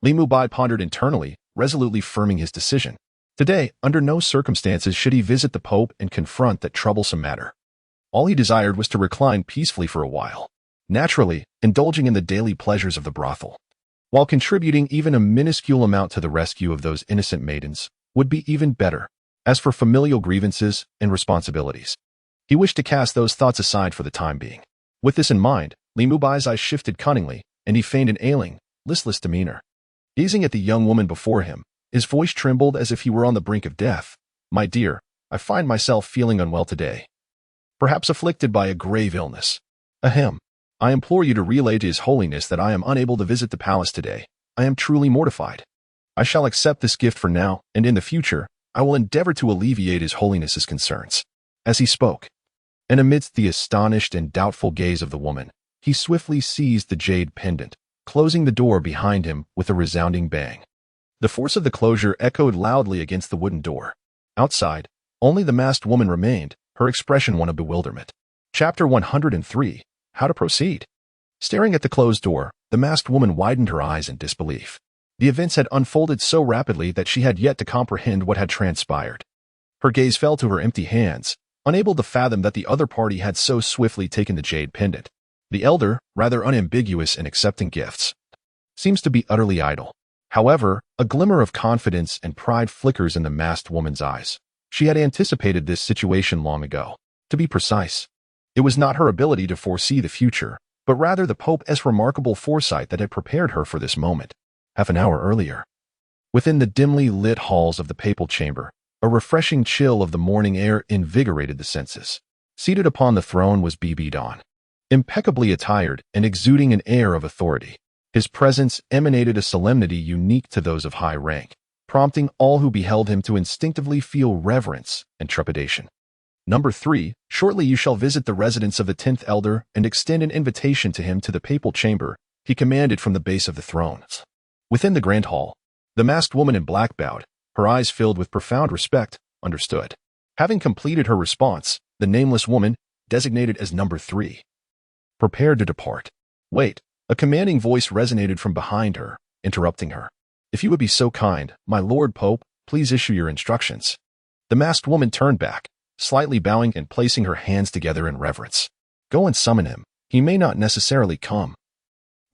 Li Mubai pondered internally, resolutely firming his decision. Today, under no circumstances should he visit the Pope and confront that troublesome matter. All he desired was to recline peacefully for a while, naturally indulging in the daily pleasures of the brothel, while contributing even a minuscule amount to the rescue of those innocent maidens, would be even better. As for familial grievances and responsibilities, he wished to cast those thoughts aside for the time being. With this in mind, Li Mubai's eyes shifted cunningly, and he feigned an ailing, listless demeanor. Gazing at the young woman before him, his voice trembled as if he were on the brink of death. "My dear, I find myself feeling unwell today. Perhaps afflicted by a grave illness. Ahem. I implore you to relay to His Holiness that I am unable to visit the palace today. I am truly mortified. I shall accept this gift for now, and in the future, I will endeavor to alleviate His Holiness's concerns." As he spoke, and amidst the astonished and doubtful gaze of the woman, he swiftly seized the jade pendant, closing the door behind him with a resounding bang. The force of the closure echoed loudly against the wooden door. Outside, only the masked woman remained, her expression one of bewilderment. Chapter 103. How to Proceed. Staring at the closed door, the masked woman widened her eyes in disbelief. The events had unfolded so rapidly that she had yet to comprehend what had transpired. Her gaze fell to her empty hands, unable to fathom that the other party had so swiftly taken the jade pendant. The elder, rather unambiguous in accepting gifts, seems to be utterly idle. However, a glimmer of confidence and pride flickers in the masked woman's eyes. She had anticipated this situation long ago. To be precise, it was not her ability to foresee the future, but rather the Pope's remarkable foresight that had prepared her for this moment. Half an hour earlier, within the dimly lit halls of the papal chamber, a refreshing chill of the morning air invigorated the senses. Seated upon the throne was Bibi Dong, impeccably attired and exuding an air of authority. His presence emanated a solemnity unique to those of high rank, prompting all who beheld him to instinctively feel reverence and trepidation. Number 3. Shortly you shall visit the residence of the 10th elder and extend an invitation to him to the papal chamber, he commanded from the base of the throne. Within the grand hall, the masked woman in black bowed, her eyes filled with profound respect, understood. Having completed her response, the nameless woman, designated as number 3, prepared to depart. "Wait," a commanding voice resonated from behind her, interrupting her. "If you would be so kind, my Lord Pope, please issue your instructions." The masked woman turned back, slightly bowing and placing her hands together in reverence. "Go and summon him. He may not necessarily come."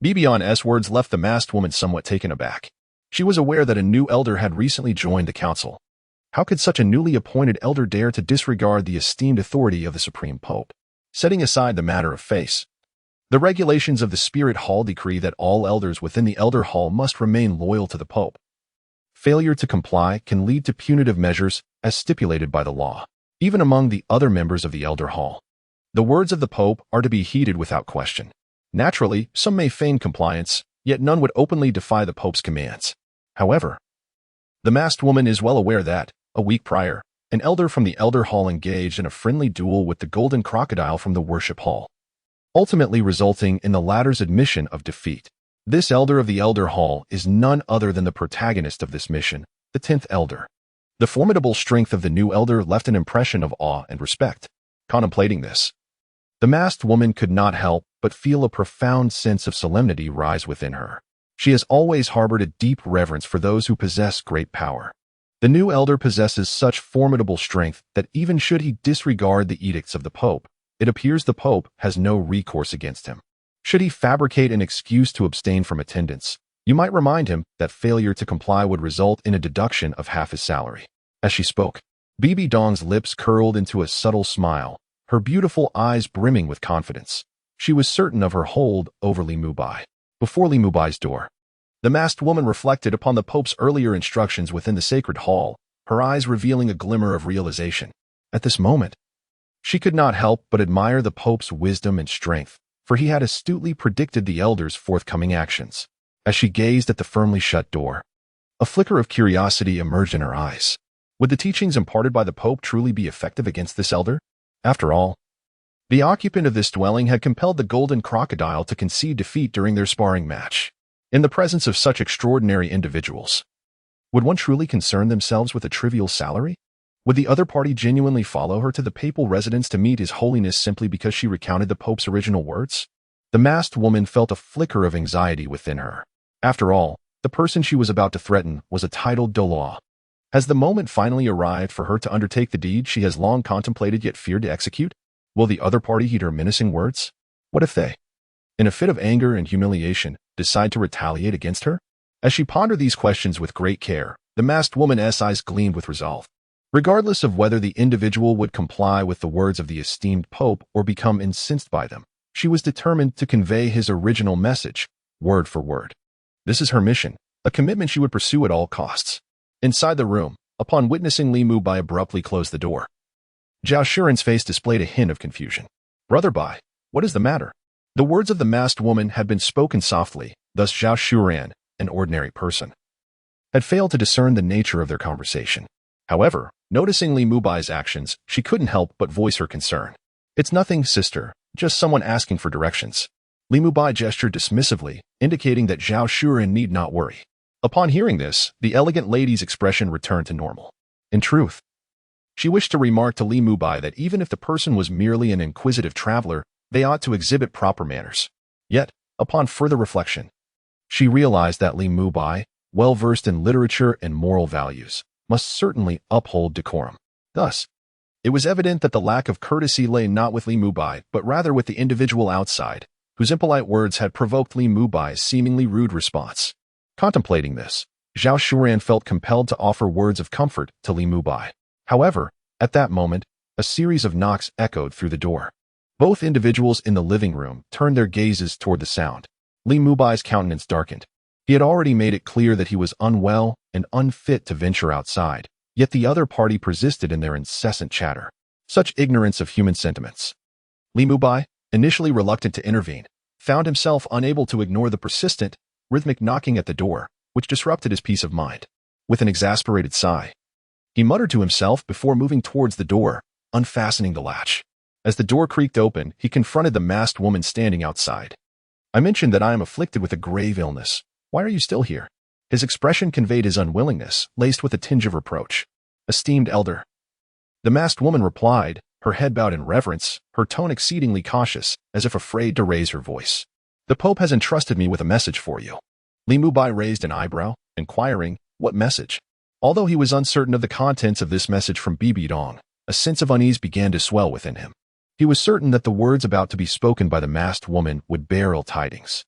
Bibi Dong's words left the masked woman somewhat taken aback. She was aware that a new elder had recently joined the council. How could such a newly appointed elder dare to disregard the esteemed authority of the Supreme Pope? Setting aside the matter of face, the regulations of the Spirit Hall decree that all elders within the Elder Hall must remain loyal to the Pope. Failure to comply can lead to punitive measures as stipulated by the law, even among the other members of the Elder Hall. The words of the Pope are to be heeded without question. Naturally, some may feign compliance, yet none would openly defy the Pope's commands. However, the masked woman is well aware that, a week prior, an elder from the Elder Hall engaged in a friendly duel with the Golden Crocodile from the Worship Hall, ultimately resulting in the latter's admission of defeat. This elder of the Elder Hall is none other than the protagonist of this mission, the 10th elder. The formidable strength of the new elder left an impression of awe and respect. Contemplating this, the masked woman could not help but feel a profound sense of solemnity rise within her. She has always harbored a deep reverence for those who possess great power. The new elder possesses such formidable strength that even should he disregard the edicts of the Pope, it appears the Pope has no recourse against him. Should he fabricate an excuse to abstain from attendance, you might remind him that failure to comply would result in a deduction of half his salary. As she spoke, Bibi Dong's lips curled into a subtle smile, her beautiful eyes brimming with confidence. She was certain of her hold over Li Mubai. Before Li Mubai's door, the masked woman reflected upon the Pope's earlier instructions within the sacred hall, her eyes revealing a glimmer of realization. At this moment, She could not help but admire the Pope's wisdom and strength, for he had astutely predicted the elder's forthcoming actions. As she gazed at the firmly shut door, a flicker of curiosity emerged in her eyes. Would the teachings imparted by the Pope truly be effective against this elder? After all, the occupant of this dwelling had compelled the Golden Crocodile to concede defeat during their sparring match. In the presence of such extraordinary individuals, would one truly concern themselves with a trivial salary? Would the other party genuinely follow her to the papal residence to meet His Holiness simply because she recounted the Pope's original words? The masked woman felt a flicker of anxiety within her. After all, the person she was about to threaten was a titled Douluo. Has the moment finally arrived for her to undertake the deed she has long contemplated yet feared to execute? Will the other party heed her menacing words? What if they, in a fit of anger and humiliation, decide to retaliate against her? As she pondered these questions with great care, the masked woman's eyes gleamed with resolve. Regardless of whether the individual would comply with the words of the esteemed Pope or become incensed by them, she was determined to convey his original message, word for word. This is her mission, a commitment she would pursue at all costs. Inside the room, upon witnessing Li Mubai abruptly close the door, Zhao Shuren's face displayed a hint of confusion. Brother Bai, what is the matter? The words of the masked woman had been spoken softly, thus Zhao Shuren, an ordinary person, had failed to discern the nature of their conversation. However, noticing Li Mubai's actions, she couldn't help but voice her concern. It's nothing, sister, just someone asking for directions. Li Mubai gestured dismissively, indicating that Zhao Shuren need not worry. Upon hearing this, the elegant lady's expression returned to normal. In truth, she wished to remark to Li Mubai that even if the person was merely an inquisitive traveler, they ought to exhibit proper manners. Yet, upon further reflection, she realized that Li Mubai, well-versed in literature and moral values, must certainly uphold decorum. Thus, it was evident that the lack of courtesy lay not with Li Mubai, but rather with the individual outside, whose impolite words had provoked Li Mubai's seemingly rude response. Contemplating this, Zhao Shuren felt compelled to offer words of comfort to Li Mubai. However, at that moment, a series of knocks echoed through the door. Both individuals in the living room turned their gazes toward the sound. Li Mubai's countenance darkened. He had already made it clear that he was unwell and unfit to venture outside, yet the other party persisted in their incessant chatter. Such ignorance of human sentiments. Li Mubai, initially reluctant to intervene, found himself unable to ignore the persistent, rhythmic knocking at the door, which disrupted his peace of mind. With an exasperated sigh, he muttered to himself before moving towards the door, unfastening the latch. As the door creaked open, he confronted the masked woman standing outside. I mentioned that I am afflicted with a grave illness. Why are you still here? His expression conveyed his unwillingness, laced with a tinge of reproach. Esteemed elder. The masked woman replied, her head bowed in reverence, her tone exceedingly cautious, as if afraid to raise her voice. The Pope has entrusted me with a message for you. Li Mubai raised an eyebrow, inquiring, what message? Although he was uncertain of the contents of this message from Bibi Dong, a sense of unease began to swell within him. He was certain that the words about to be spoken by the masked woman would bear ill tidings.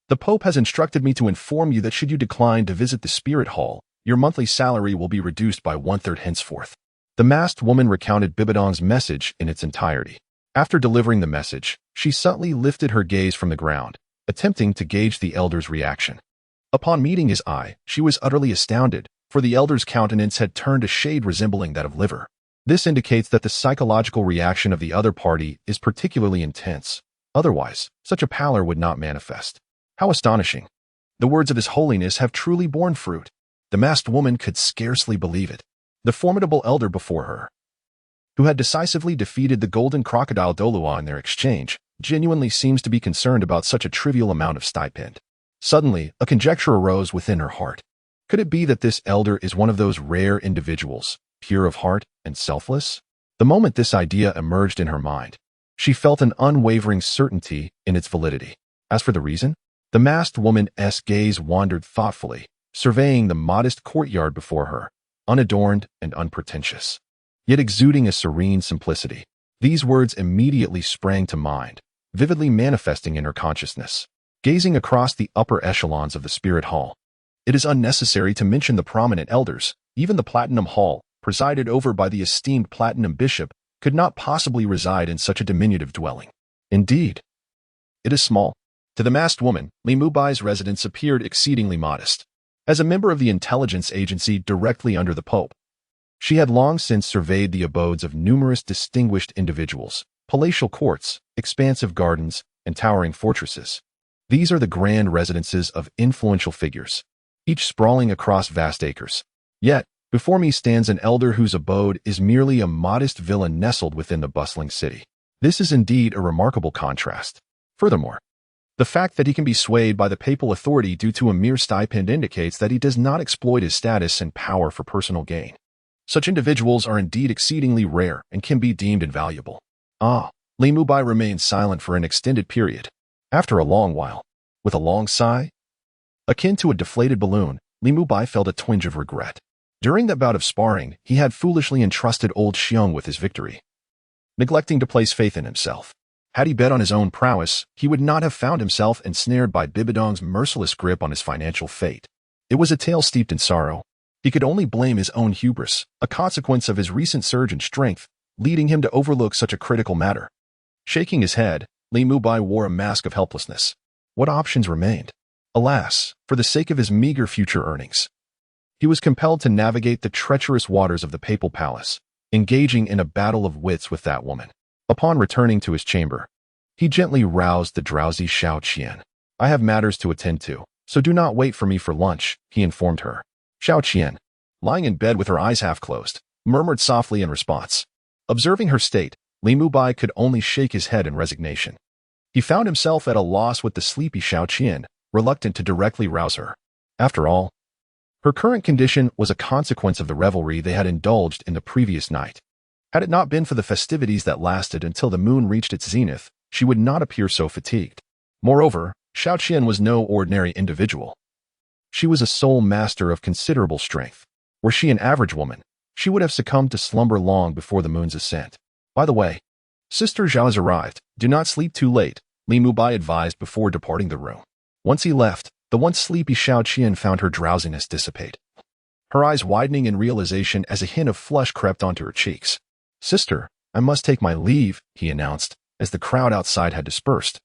The Pope has instructed me to inform you that should you decline to visit the spirit hall, your monthly salary will be reduced by 1/3 henceforth. The masked woman recounted Bibi Dong's message in its entirety. After delivering the message, she subtly lifted her gaze from the ground, attempting to gauge the elder's reaction. Upon meeting his eye, she was utterly astounded, for the elder's countenance had turned a shade resembling that of liver. This indicates that the psychological reaction of the other party is particularly intense. Otherwise, such a pallor would not manifest. How astonishing! The words of His Holiness have truly borne fruit. The masked woman could scarcely believe it. The formidable elder before her, who had decisively defeated the Golden Crocodile Douluo in their exchange, genuinely seems to be concerned about such a trivial amount of stipend. Suddenly, a conjecture arose within her heart. Could it be that this elder is one of those rare individuals, pure of heart and selfless? The moment this idea emerged in her mind, she felt an unwavering certainty in its validity. As for the reason, the masked woman's gaze wandered thoughtfully, surveying the modest courtyard before her, unadorned and unpretentious, yet exuding a serene simplicity. These words immediately sprang to mind, vividly manifesting in her consciousness. Gazing across the upper echelons of the spirit hall, it is unnecessary to mention the prominent elders. Even the Platinum Hall, presided over by the esteemed Platinum Bishop, could not possibly reside in such a diminutive dwelling. Indeed, it is small. To the masked woman, Li Mubai's residence appeared exceedingly modest. As a member of the intelligence agency directly under the Pope, She had long since surveyed the abodes of numerous distinguished individuals, palatial courts, expansive gardens, and towering fortresses. These are the grand residences of influential figures, each sprawling across vast acres. Yet, before me stands an elder whose abode is merely a modest villa nestled within the bustling city. This is indeed a remarkable contrast. Furthermore, the fact that he can be swayed by the papal authority due to a mere stipend indicates that he does not exploit his status and power for personal gain. Such individuals are indeed exceedingly rare and can be deemed invaluable. Li Mubai remained silent for an extended period. After a long while, with a long sigh, akin to a deflated balloon, Li Mubai felt a twinge of regret. During that bout of sparring, he had foolishly entrusted old Xiong with his victory, neglecting to place faith in himself. Had he bet on his own prowess, he would not have found himself ensnared by Bibi Dong's merciless grip on his financial fate. It was a tale steeped in sorrow. He could only blame his own hubris, a consequence of his recent surge in strength, leading him to overlook such a critical matter. Shaking his head, Li Mubai wore a mask of helplessness. What options remained? Alas, for the sake of his meager future earnings, he was compelled to navigate the treacherous waters of the papal palace, engaging in a battle of wits with that woman. Upon returning to his chamber, he gently roused the drowsy Xiao Qian. I have matters to attend to, so do not wait for me for lunch, he informed her. Xiao Qian, lying in bed with her eyes half closed, murmured softly in response. Observing her state, Li Mubai could only shake his head in resignation. He found himself at a loss with the sleepy Xiao Qian, reluctant to directly rouse her. After all, her current condition was a consequence of the revelry they had indulged in the previous night. Had it not been for the festivities that lasted until the moon reached its zenith, she would not appear so fatigued. Moreover, Xiao Qian was no ordinary individual. She was a soul master of considerable strength. Were she an average woman, she would have succumbed to slumber long before the moon's ascent. By the way, Sister Zhao has arrived. Do not sleep too late, Li Mubai advised before departing the room. Once he left, the once sleepy Xiao Qian found her drowsiness dissipate, her eyes widening in realization as a hint of flush crept onto her cheeks. Sister, I must take my leave, he announced, as the crowd outside had dispersed,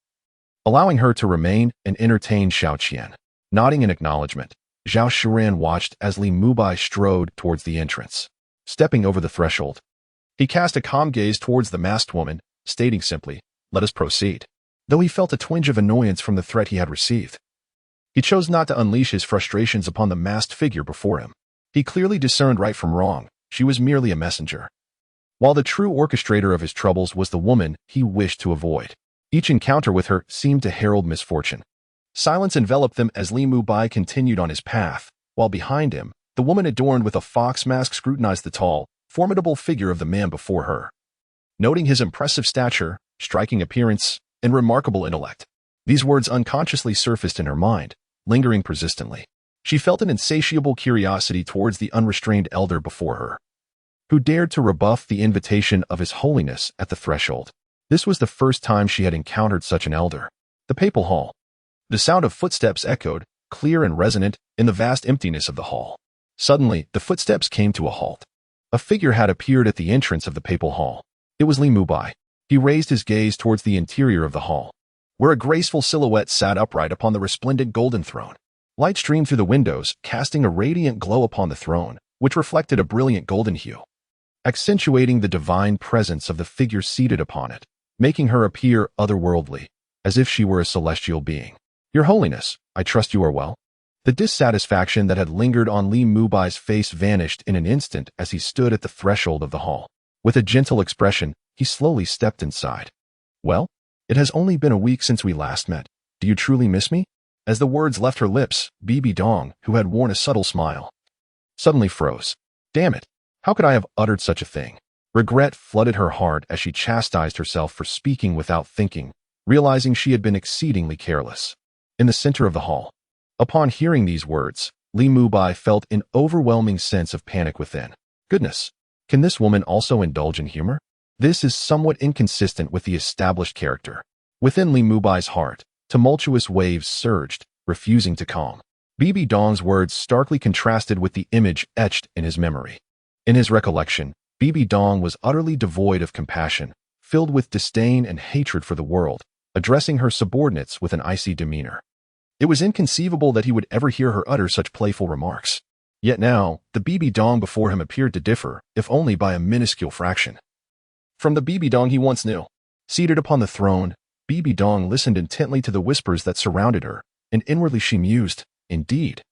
allowing her to remain and entertain Xiao Qian. Nodding in acknowledgement, Zhao Shiran watched as Li Mubai strode towards the entrance. Stepping over the threshold, he cast a calm gaze towards the masked woman, stating simply, "Let us proceed." Though he felt a twinge of annoyance from the threat he had received, he chose not to unleash his frustrations upon the masked figure before him. He clearly discerned right from wrong. She was merely a messenger, while the true orchestrator of his troubles was the woman he wished to avoid. Each encounter with her seemed to herald misfortune. Silence enveloped them as Li Mubai continued on his path, while behind him, the woman adorned with a fox mask scrutinized the tall, formidable figure of the man before her. Noting his impressive stature, striking appearance, and remarkable intellect, these words unconsciously surfaced in her mind, lingering persistently. She felt an insatiable curiosity towards the unrestrained elder before her, who dared to rebuff the invitation of His Holiness at the threshold. This was the first time she had encountered such an elder. The papal hall. The sound of footsteps echoed, clear and resonant, in the vast emptiness of the hall. Suddenly, the footsteps came to a halt. A figure had appeared at the entrance of the papal hall. It was Li Mubai. He raised his gaze towards the interior of the hall, where a graceful silhouette sat upright upon the resplendent golden throne. Light streamed through the windows, casting a radiant glow upon the throne, which reflected a brilliant golden hue, accentuating the divine presence of the figure seated upon it, making her appear otherworldly, as if she were a celestial being. Your Holiness, I trust you are well? The dissatisfaction that had lingered on Li Mubai's face vanished in an instant as he stood at the threshold of the hall. With a gentle expression, he slowly stepped inside. Well, it has only been a week since we last met. Do you truly miss me? As the words left her lips, Bibi Dong, who had worn a subtle smile, suddenly froze. Damn it! How could I have uttered such a thing? Regret flooded her heart as she chastised herself for speaking without thinking, realizing she had been exceedingly careless. In the center of the hall, upon hearing these words, Li Mubai felt an overwhelming sense of panic within. Goodness, can this woman also indulge in humor? This is somewhat inconsistent with the established character. Within Li Mubai's heart, tumultuous waves surged, refusing to calm. Bibi Dong's words starkly contrasted with the image etched in his memory. In his recollection, Bibi Dong was utterly devoid of compassion, filled with disdain and hatred for the world, addressing her subordinates with an icy demeanor. It was inconceivable that he would ever hear her utter such playful remarks. Yet now, the Bibi Dong before him appeared to differ, if only by a minuscule fraction, from the Bibi Dong he once knew. Seated upon the throne, Bibi Dong listened intently to the whispers that surrounded her, and inwardly she mused, indeed.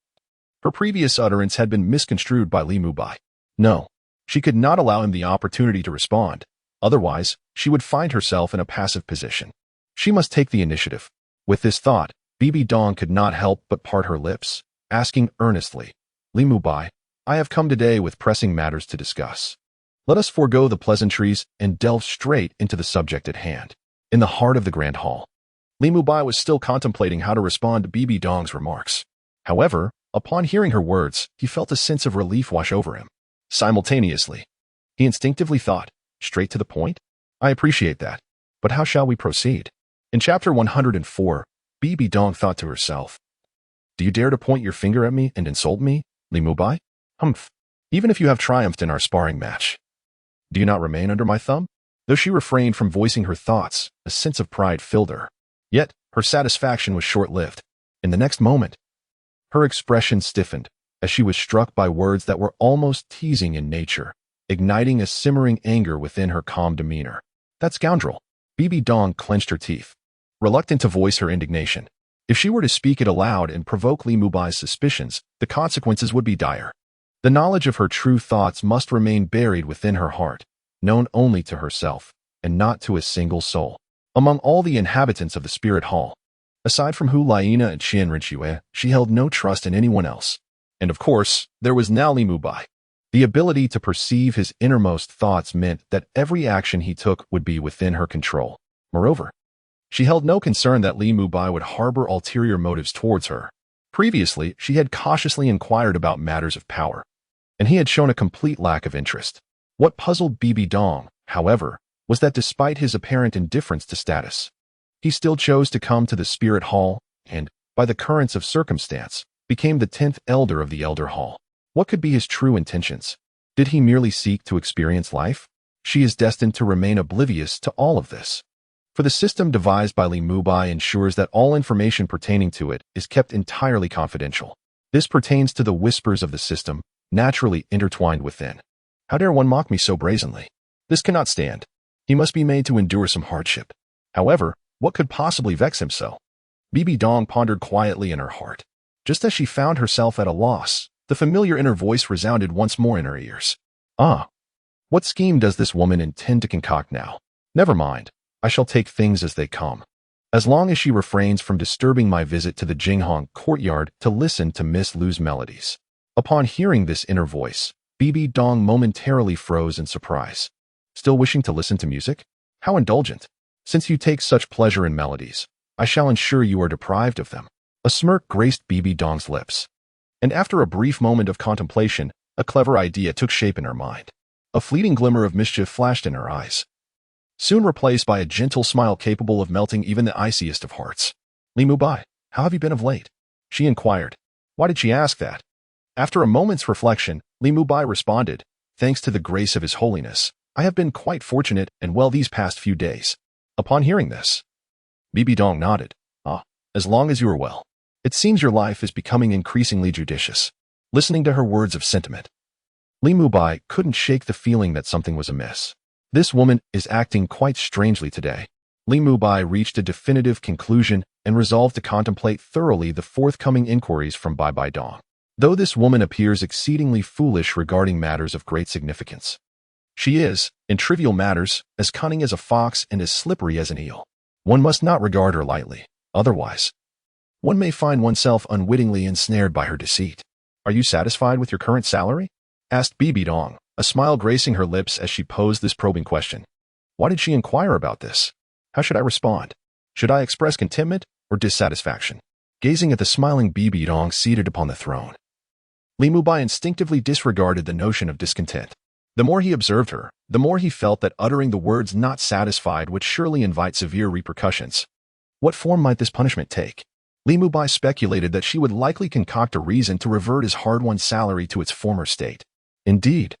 Her previous utterance had been misconstrued by Li Mubai. No, she could not allow him the opportunity to respond, otherwise she would find herself in a passive position. She must take the initiative. With this thought, Bibi Dong could not help but part her lips, asking earnestly, Li Mubai, I have come today with pressing matters to discuss. Let us forego the pleasantries and delve straight into the subject at hand. In the heart of the grand hall, Li Mubai was still contemplating how to respond to Bibi Dong's remarks. However, upon hearing her words, he felt a sense of relief wash over him. Simultaneously, he instinctively thought, straight to the point? I appreciate that. But how shall we proceed? In chapter 104, Bibi Dong thought to herself, do you dare to point your finger at me and insult me, Li Mubai? Humph. Even if you have triumphed in our sparring match, do you not remain under my thumb? Though she refrained from voicing her thoughts, a sense of pride filled her. Yet, her satisfaction was short-lived. In the next moment, her expression stiffened, as she was struck by words that were almost teasing in nature, igniting a simmering anger within her calm demeanor. That scoundrel! Bibi Dong clenched her teeth, reluctant to voice her indignation. If she were to speak it aloud and provoke Li Mubai's suspicions, the consequences would be dire. The knowledge of her true thoughts must remain buried within her heart, known only to herself, and not to a single soul. Among all the inhabitants of the spirit hall, aside from Hu Liena and Qian Rinxue, she held no trust in anyone else. And of course, there was now Li Mubai. The ability to perceive his innermost thoughts meant that every action he took would be within her control. Moreover, she held no concern that Li Mubai would harbor ulterior motives towards her. Previously, she had cautiously inquired about matters of power, and he had shown a complete lack of interest. What puzzled Bibi Dong, however, was that despite his apparent indifference to status, he still chose to come to the spirit hall and, by the currents of circumstance, became the 10th elder of the elder hall. What could be his true intentions? Did he merely seek to experience life? She is destined to remain oblivious to all of this. For the system devised by Li Mubai ensures that all information pertaining to it is kept entirely confidential. This pertains to the whispers of the system, naturally intertwined within. How dare one mock me so brazenly? This cannot stand. He must be made to endure some hardship. However, what could possibly vex him so? Bibi Dong pondered quietly in her heart. Just as she found herself at a loss, the familiar inner voice resounded once more in her ears. Ah, what scheme does this woman intend to concoct now? Never mind, I shall take things as they come. As long as she refrains from disturbing my visit to the Jinghong courtyard to listen to Miss Lu's melodies. Upon hearing this inner voice, Bibi Dong momentarily froze in surprise. Still wishing to listen to music? How indulgent! Since you take such pleasure in melodies, I shall ensure you are deprived of them. A smirk graced Bibi Dong's lips. And after a brief moment of contemplation, a clever idea took shape in her mind. A fleeting glimmer of mischief flashed in her eyes, soon replaced by a gentle smile capable of melting even the iciest of hearts. Li Mubai, how have you been of late? She inquired. Why did she ask that? After a moment's reflection, Li Mubai responded, thanks to the grace of His Holiness, I have been quite fortunate and well these past few days. Upon hearing this, Bibi Dong nodded. Ah, as long as you are well. It seems your life is becoming increasingly judicious. Listening to her words of sentiment, Li Mubai couldn't shake the feeling that something was amiss. This woman is acting quite strangely today. Li Mubai reached a definitive conclusion and resolved to contemplate thoroughly the forthcoming inquiries from Bibi Dong. Though this woman appears exceedingly foolish regarding matters of great significance, she is, in trivial matters, as cunning as a fox and as slippery as an eel. One must not regard her lightly, otherwise, one may find oneself unwittingly ensnared by her deceit. Are you satisfied with your current salary? Asked Bibi Dong, a smile gracing her lips as she posed this probing question. Why did she inquire about this? How should I respond? Should I express contentment or dissatisfaction? Gazing at the smiling Bibi Dong seated upon the throne, Li Mubai instinctively disregarded the notion of discontent. The more he observed her, the more he felt that uttering the words not satisfied would surely invite severe repercussions. What form might this punishment take? Li Mubai speculated that she would likely concoct a reason to revert his hard-won salary to its former state. Indeed,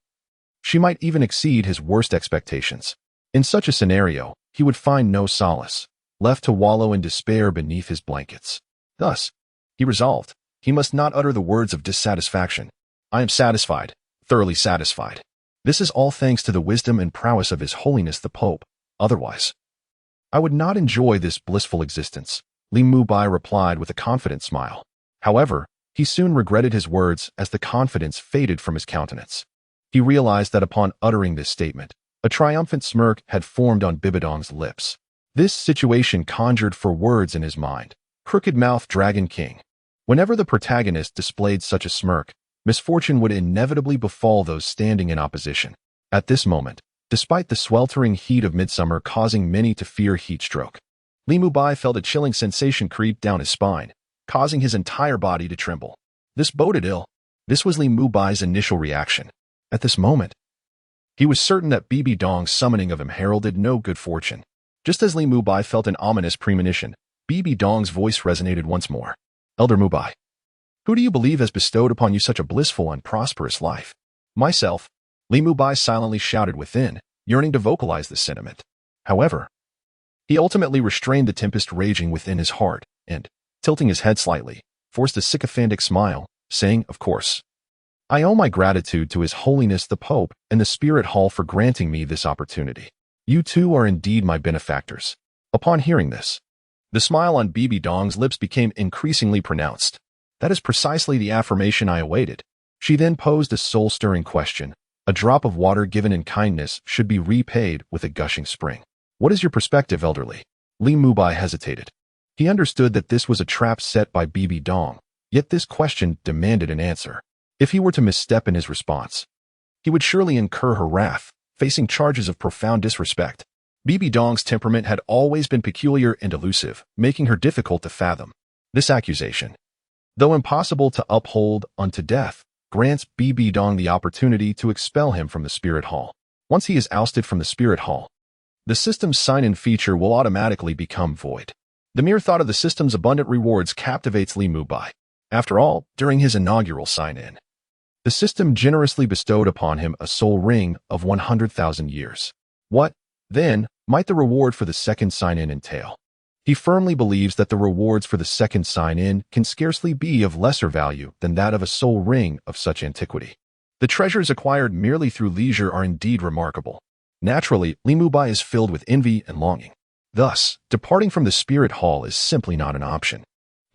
she might even exceed his worst expectations. In such a scenario, he would find no solace, left to wallow in despair beneath his blankets. Thus, he resolved, he must not utter the words of dissatisfaction. I am satisfied, thoroughly satisfied. This is all thanks to the wisdom and prowess of His Holiness the Pope. Otherwise, I would not enjoy this blissful existence, Li Mubai replied with a confident smile. However, he soon regretted his words as the confidence faded from his countenance. He realized that upon uttering this statement, a triumphant smirk had formed on Bibi Dong's lips. This situation conjured for words in his mind. Crooked-mouthed Dragon King. Whenever the protagonist displayed such a smirk, misfortune would inevitably befall those standing in opposition. At this moment, despite the sweltering heat of midsummer causing many to fear heat stroke, Li Mubai felt a chilling sensation creep down his spine, causing his entire body to tremble. This boded ill. This was Li Mubai's initial reaction. At this moment, he was certain that Bibi Dong's summoning of him heralded no good fortune. Just as Li Mubai felt an ominous premonition, Bibi Dong's voice resonated once more. Elder Mubai, who do you believe has bestowed upon you such a blissful and prosperous life? Myself, Li Mubai silently shouted within, yearning to vocalize this sentiment. However, he ultimately restrained the tempest raging within his heart and, tilting his head slightly, forced a sycophantic smile, saying, of course, I owe my gratitude to His Holiness the Pope and the Spirit Hall for granting me this opportunity. You two are indeed my benefactors. Upon hearing this, the smile on Bibi Dong's lips became increasingly pronounced. That is precisely the affirmation I awaited. She then posed a soul-stirring question. A drop of water given in kindness should be repaid with a gushing spring. What is your perspective, elderly? Li Mubai hesitated. He understood that this was a trap set by Bibi Dong, yet this question demanded an answer. If he were to misstep in his response, he would surely incur her wrath, facing charges of profound disrespect. Bibi Dong's temperament had always been peculiar and elusive, making her difficult to fathom. This accusation, though impossible to uphold unto death, grants Bibi Dong the opportunity to expel him from the Spirit Hall. Once he is ousted from the Spirit Hall, the system's sign-in feature will automatically become void. The mere thought of the system's abundant rewards captivates Li Mubai. After all, during his inaugural sign-in, the system generously bestowed upon him a soul ring of 100,000 years. What, then, might the reward for the second sign-in entail? He firmly believes that the rewards for the second sign-in can scarcely be of lesser value than that of a soul ring of such antiquity. The treasures acquired merely through leisure are indeed remarkable. Naturally, Li Mubai is filled with envy and longing. Thus, departing from the Spirit Hall is simply not an option.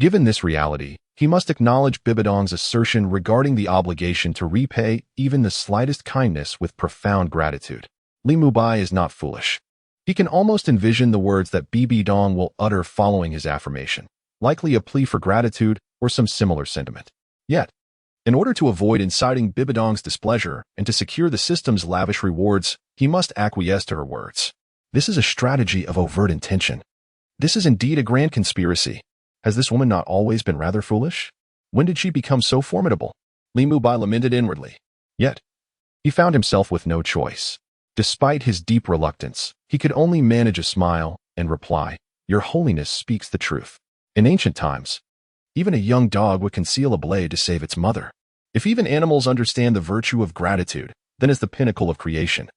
Given this reality, he must acknowledge Bibi Dong's assertion regarding the obligation to repay even the slightest kindness with profound gratitude. Li Mubai is not foolish. He can almost envision the words that Bibi Dong will utter following his affirmation, likely a plea for gratitude or some similar sentiment. Yet, in order to avoid inciting Bibi Dong's displeasure and to secure the system's lavish rewards, he must acquiesce to her words. This is a strategy of overt intention. This is indeed a grand conspiracy. Has this woman not always been rather foolish? When did she become so formidable? Li Mubai lamented inwardly. Yet, he found himself with no choice. Despite his deep reluctance, he could only manage a smile and reply, Your Holiness speaks the truth. In ancient times, even a young dog would conceal a blade to save its mother. If even animals understand the virtue of gratitude, then is the pinnacle of creation.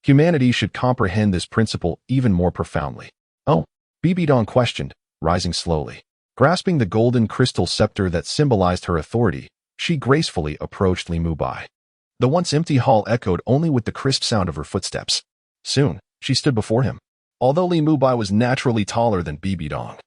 Humanity should comprehend this principle even more profoundly. Oh, Bibi Dong questioned, rising slowly. Grasping the golden crystal scepter that symbolized her authority, she gracefully approached Li Mubai. The once empty hall echoed only with the crisp sound of her footsteps. Soon, she stood before him. Although Li Mubai was naturally taller than Bibi Dong,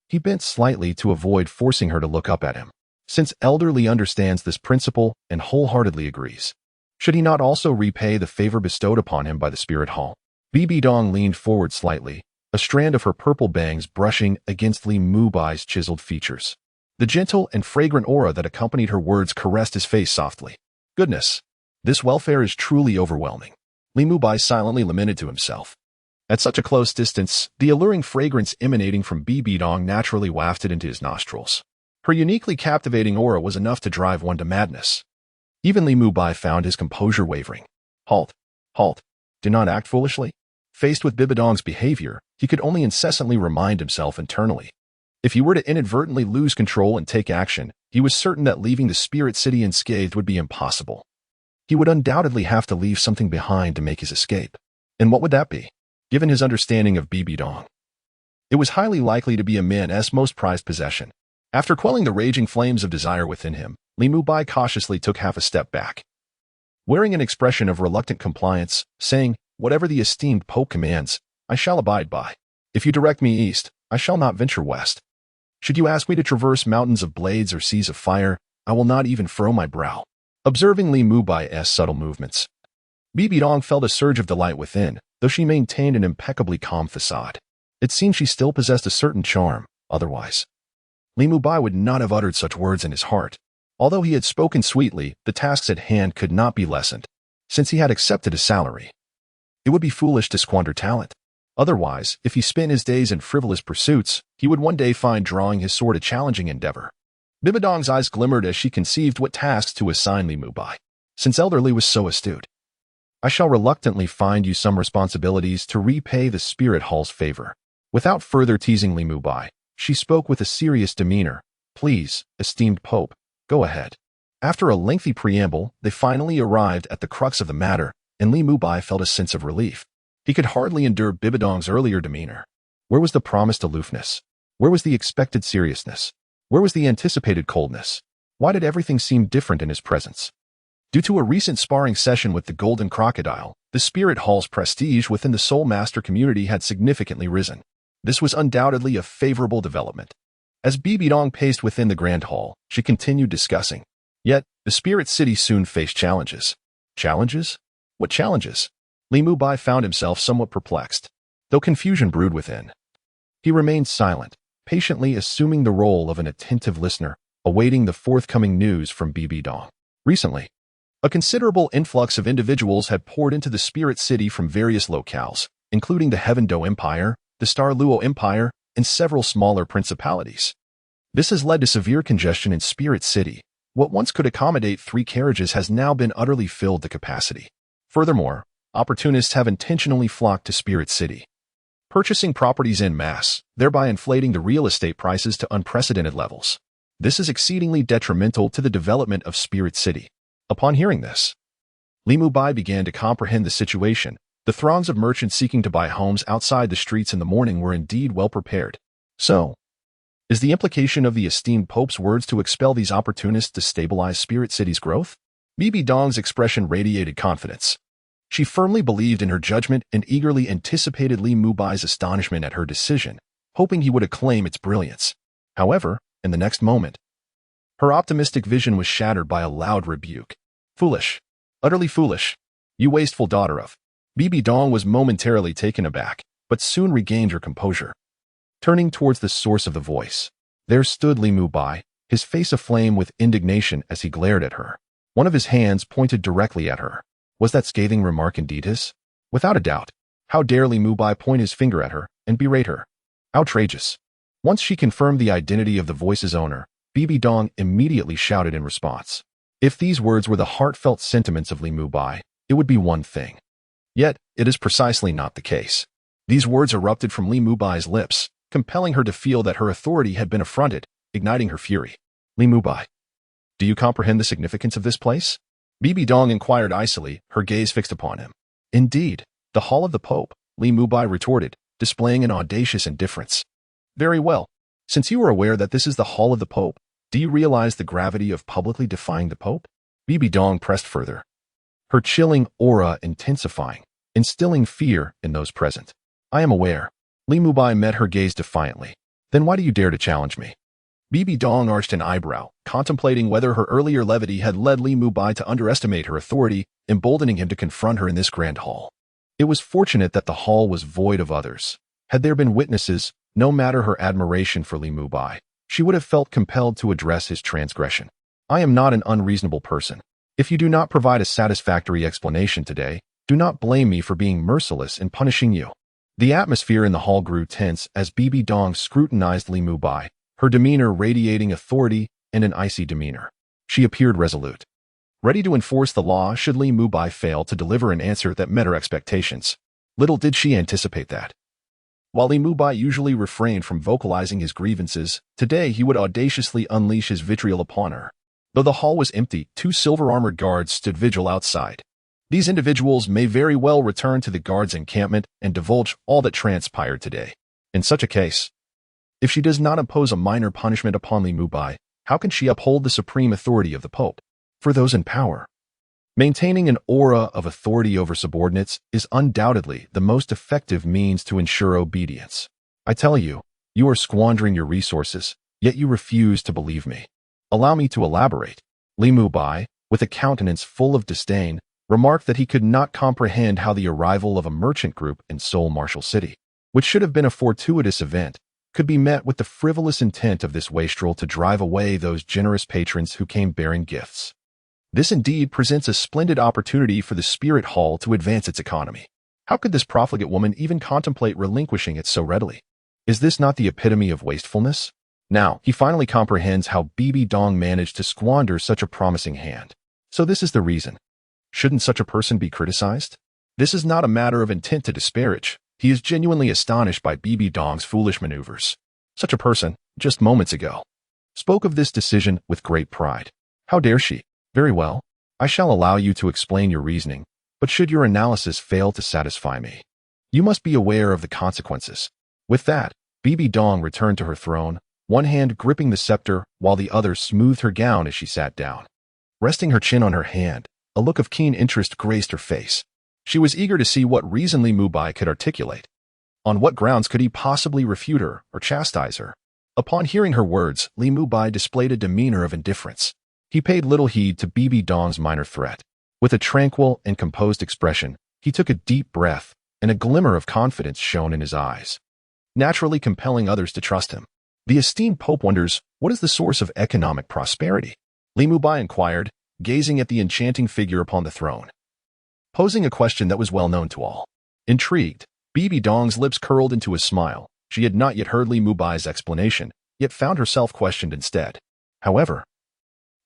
he bent slightly to avoid forcing her to look up at him. Since Elder Li understands this principle and wholeheartedly agrees, should he not also repay the favor bestowed upon him by the Spirit Hall? Bibi Dong leaned forward slightly, a strand of her purple bangs brushing against Li Mubai's chiseled features. The gentle and fragrant aura that accompanied her words caressed his face softly. Goodness, this welfare is truly overwhelming. Li Mubai silently lamented to himself. At such a close distance, the alluring fragrance emanating from Bibi Dong naturally wafted into his nostrils. Her uniquely captivating aura was enough to drive one to madness. Even Li Mubai found his composure wavering. Halt. Halt. Do not act foolishly. Faced with Bibi Dong's behavior, he could only incessantly remind himself internally. If he were to inadvertently lose control and take action, he was certain that leaving the Spirit City unscathed would be impossible. He would undoubtedly have to leave something behind to make his escape. And what would that be? Given his understanding of Bibi Dong, it was highly likely to be a man's most prized possession. After quelling the raging flames of desire within him, Li Mubai cautiously took half a step back, wearing an expression of reluctant compliance, saying, "Whatever the esteemed Pope commands, I shall abide by. If you direct me east, I shall not venture west. Should you ask me to traverse mountains of blades or seas of fire, I will not even furrow my brow." Observing Li Mubai's subtle movements, Bibi Dong felt a surge of delight within, though she maintained an impeccably calm facade. It seemed she still possessed a certain charm, otherwise Li Mubai would not have uttered such words in his heart. Although he had spoken sweetly, the tasks at hand could not be lessened, since he had accepted a salary. It would be foolish to squander talent. Otherwise, if he spent his days in frivolous pursuits, he would one day find drawing his sword a challenging endeavor. Bibi Dong's eyes glimmered as she conceived what tasks to assign Li Mubai, since elderly was so astute. "I shall reluctantly find you some responsibilities to repay the spirit hall's favor." Without further teasing Li Mubai, she spoke with a serious demeanor. "Please, esteemed Pope, go ahead." After a lengthy preamble, they finally arrived at the crux of the matter, and Li Mubai felt a sense of relief. He could hardly endure Bibi Dong's earlier demeanor. Where was the promised aloofness? Where was the expected seriousness? Where was the anticipated coldness? Why did everything seem different in his presence? Due to a recent sparring session with the Golden Crocodile, the Spirit Hall's prestige within the Soul Master community had significantly risen. This was undoubtedly a favorable development. As Bibi Dong paced within the Grand Hall, she continued discussing. Yet, the Spirit City soon faced challenges. Challenges? What challenges? Li Mubai found himself somewhat perplexed, though confusion brewed within. He remained silent, patiently assuming the role of an attentive listener, awaiting the forthcoming news from Bibi Dong. Recently, a considerable influx of individuals had poured into the Spirit City from various locales, including the Heaven Do Empire, the Star Luo Empire, and several smaller principalities. This has led to severe congestion in Spirit City. What once could accommodate 3 carriages has now been utterly filled to capacity. Furthermore, opportunists have intentionally flocked to Spirit City, purchasing properties en masse, thereby inflating the real estate prices to unprecedented levels. This is exceedingly detrimental to the development of Spirit City. Upon hearing this, Li Mubai began to comprehend the situation. The throngs of merchants seeking to buy homes outside the streets in the morning were indeed well prepared. So, is the implication of the esteemed Pope's words to expel these opportunists to stabilize Spirit City's growth? Bibi Dong's expression radiated confidence. She firmly believed in her judgment and eagerly anticipated Li Mubai's astonishment at her decision, hoping he would acclaim its brilliance. However, in the next moment, her optimistic vision was shattered by a loud rebuke. "Foolish. Utterly foolish. You wasteful daughter of..." Bibi Dong was momentarily taken aback, but soon regained her composure. Turning towards the source of the voice, there stood Li Mubai, his face aflame with indignation as he glared at her. One of his hands pointed directly at her. Was that scathing remark indeed his? Without a doubt. How dare Li Mubai point his finger at her and berate her? Outrageous. Once she confirmed the identity of the voice's owner, Bibi Dong immediately shouted in response. If these words were the heartfelt sentiments of Li Mubai, it would be one thing. Yet, it is precisely not the case. These words erupted from Li Mubai's lips, compelling her to feel that her authority had been affronted, igniting her fury. "Li Mubai, do you comprehend the significance of this place?" Bibi Dong inquired icily, her gaze fixed upon him. "Indeed, the Hall of the Pope," Li Mubai retorted, displaying an audacious indifference. "Very well. Since you are aware that this is the Hall of the Pope, do you realize the gravity of publicly defying the Pope?" Bibi Dong pressed further, her chilling aura intensifying, instilling fear in those present. "I am aware." Li Mubai met her gaze defiantly. "Then why do you dare to challenge me?" Bibi Dong arched an eyebrow, contemplating whether her earlier levity had led Li Mubai to underestimate her authority, emboldening him to confront her in this grand hall. It was fortunate that the hall was void of others. Had there been witnesses, no matter her admiration for Li Mubai, she would have felt compelled to address his transgression. "I am not an unreasonable person. If you do not provide a satisfactory explanation today, do not blame me for being merciless in punishing you." The atmosphere in the hall grew tense as Bibi Dong scrutinized Li Mubai, her demeanor radiating authority and an icy demeanor. She appeared resolute, ready to enforce the law should Li Mubai fail to deliver an answer that met her expectations. Little did she anticipate that, while Li Mubai usually refrained from vocalizing his grievances, today he would audaciously unleash his vitriol upon her. Though the hall was empty, 2 silver-armored guards stood vigil outside. These individuals may very well return to the guards' encampment and divulge all that transpired today. In such a case, if she does not impose a minor punishment upon Li Mubai, How can she uphold the supreme authority of the Pope? For those in power, maintaining an aura of authority over subordinates is undoubtedly the most effective means to ensure obedience. I tell you, you are squandering your resources, yet you refuse to believe me. Allow me to elaborate. Li Mubai, with a countenance full of disdain, remarked that he could not comprehend how the arrival of a merchant group in Seoul Marshall City, which should have been a fortuitous event, could be met with the frivolous intent of this wastrel to drive away those generous patrons who came bearing gifts. This indeed presents a splendid opportunity for the Spirit Hall to advance its economy. How could this profligate woman even contemplate relinquishing it so readily? Is this not the epitome of wastefulness? Now, he finally comprehends how Bibi Dong managed to squander such a promising hand. So this is the reason. Shouldn't such a person be criticized? This is not a matter of intent to disparage. He is genuinely astonished by Bibi Dong's foolish maneuvers. Such a person, just moments ago, spoke of this decision with great pride. How dare she? Very well. I shall allow you to explain your reasoning, but should your analysis fail to satisfy me, you must be aware of the consequences. With that, Bibi Dong returned to her throne, one hand gripping the scepter while the other smoothed her gown as she sat down. Resting her chin on her hand, a look of keen interest graced her face. She was eager to see what reason Li Mubai could articulate. On what grounds could he possibly refute her or chastise her? Upon hearing her words, Li Mubai displayed a demeanor of indifference. He paid little heed to Bibi Dong's minor threat. With a tranquil and composed expression, he took a deep breath, and a glimmer of confidence shone in his eyes, naturally compelling others to trust him. The esteemed Pope wonders, what is the source of economic prosperity? Li Mubai inquired, gazing at the enchanting figure upon the throne, posing a question that was well known to all. Intrigued, Bibi Dong's lips curled into a smile. She had not yet heard Li Mubai's explanation, yet found herself questioned instead. However,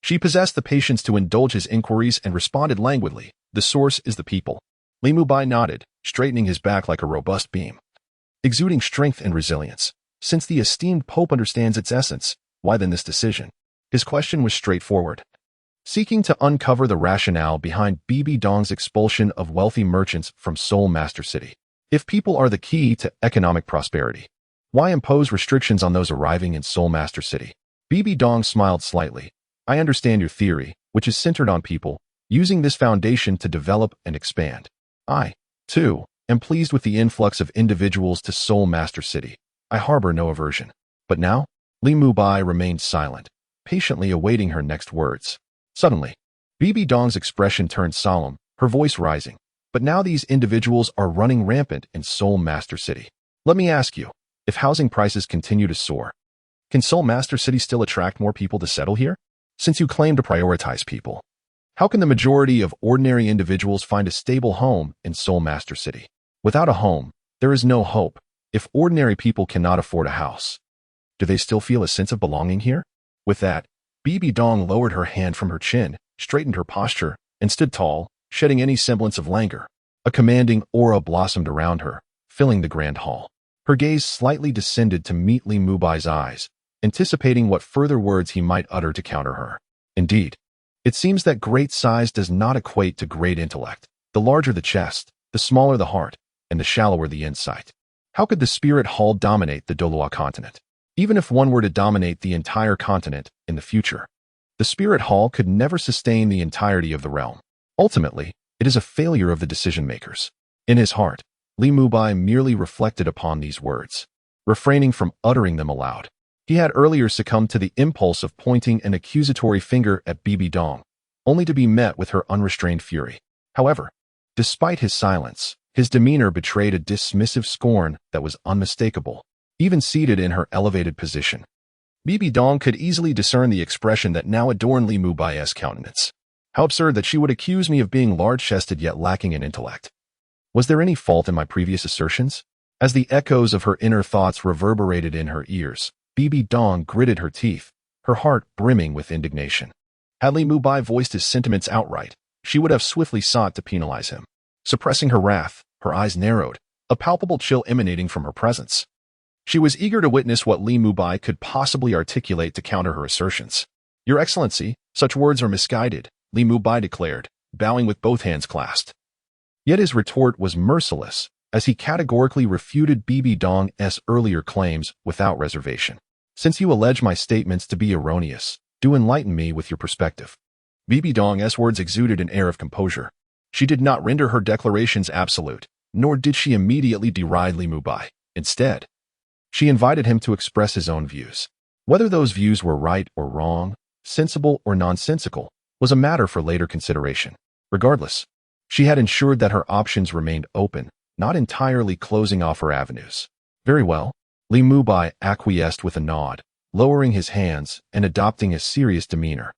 she possessed the patience to indulge his inquiries and responded languidly, the source is the people. Li Mubai nodded, straightening his back like a robust beam, exuding strength and resilience. Since the esteemed Pope understands its essence, why then this decision? His question was straightforward, seeking to uncover the rationale behind Bibi Dong's expulsion of wealthy merchants from Seoul Master City. If people are the key to economic prosperity, why impose restrictions on those arriving in Seoul Master City? Bibi Dong smiled slightly. I understand your theory, which is centered on people, using this foundation to develop and expand. I, too, am pleased with the influx of individuals to Seoul Master City. I harbor no aversion. But now, Li Mubai remained silent, patiently awaiting her next words. Suddenly, Bibi Dong's expression turned solemn, her voice rising. But now these individuals are running rampant in Seoul Master City. Let me ask you, if housing prices continue to soar, can Seoul Master City still attract more people to settle here? Since you claim to prioritize people, how can the majority of ordinary individuals find a stable home in Seoul Master City? Without a home, there is no hope. If ordinary people cannot afford a house, do they still feel a sense of belonging here? With that, Bibi Dong lowered her hand from her chin, straightened her posture, and stood tall, shedding any semblance of languor. A commanding aura blossomed around her, filling the grand hall. Her gaze slightly descended to meet Li Mubai's eyes, anticipating what further words he might utter to counter her. Indeed, it seems that great size does not equate to great intellect. The larger the chest, the smaller the heart, and the shallower the insight. How could the Spirit Hall dominate the Douluo Continent? Even if one were to dominate the entire continent in the future, the Spirit Hall could never sustain the entirety of the realm. Ultimately, it is a failure of the decision-makers. In his heart, Li Mubai merely reflected upon these words, refraining from uttering them aloud. He had earlier succumbed to the impulse of pointing an accusatory finger at Bibi Dong, only to be met with her unrestrained fury. However, despite his silence, his demeanor betrayed a dismissive scorn that was unmistakable, even seated in her elevated position. Bibi Dong could easily discern the expression that now adorned Li Mubai's countenance. How absurd that she would accuse me of being large-chested yet lacking in intellect. Was there any fault in my previous assertions? As the echoes of her inner thoughts reverberated in her ears, Bibi Dong gritted her teeth, her heart brimming with indignation. Had Li Mubai voiced his sentiments outright, she would have swiftly sought to penalize him. Suppressing her wrath, her eyes narrowed, a palpable chill emanating from her presence. She was eager to witness what Li Mubai could possibly articulate to counter her assertions. Your Excellency, such words are misguided, Li Mubai declared, bowing with both hands clasped. Yet his retort was merciless, as he categorically refuted Bibi Dong's earlier claims without reservation. Since you allege my statements to be erroneous, Do enlighten me with your perspective. Bibi Dong's words exuded an air of composure. She did not render her declarations absolute, nor did she immediately deride Li Mubai. Instead, she invited him to express his own views. Whether those views were right or wrong, sensible or nonsensical, was a matter for later consideration. Regardless, she had ensured that her options remained open, not entirely closing off her avenues. Very well. Li Mubai acquiesced with a nod, lowering his hands and adopting a serious demeanor.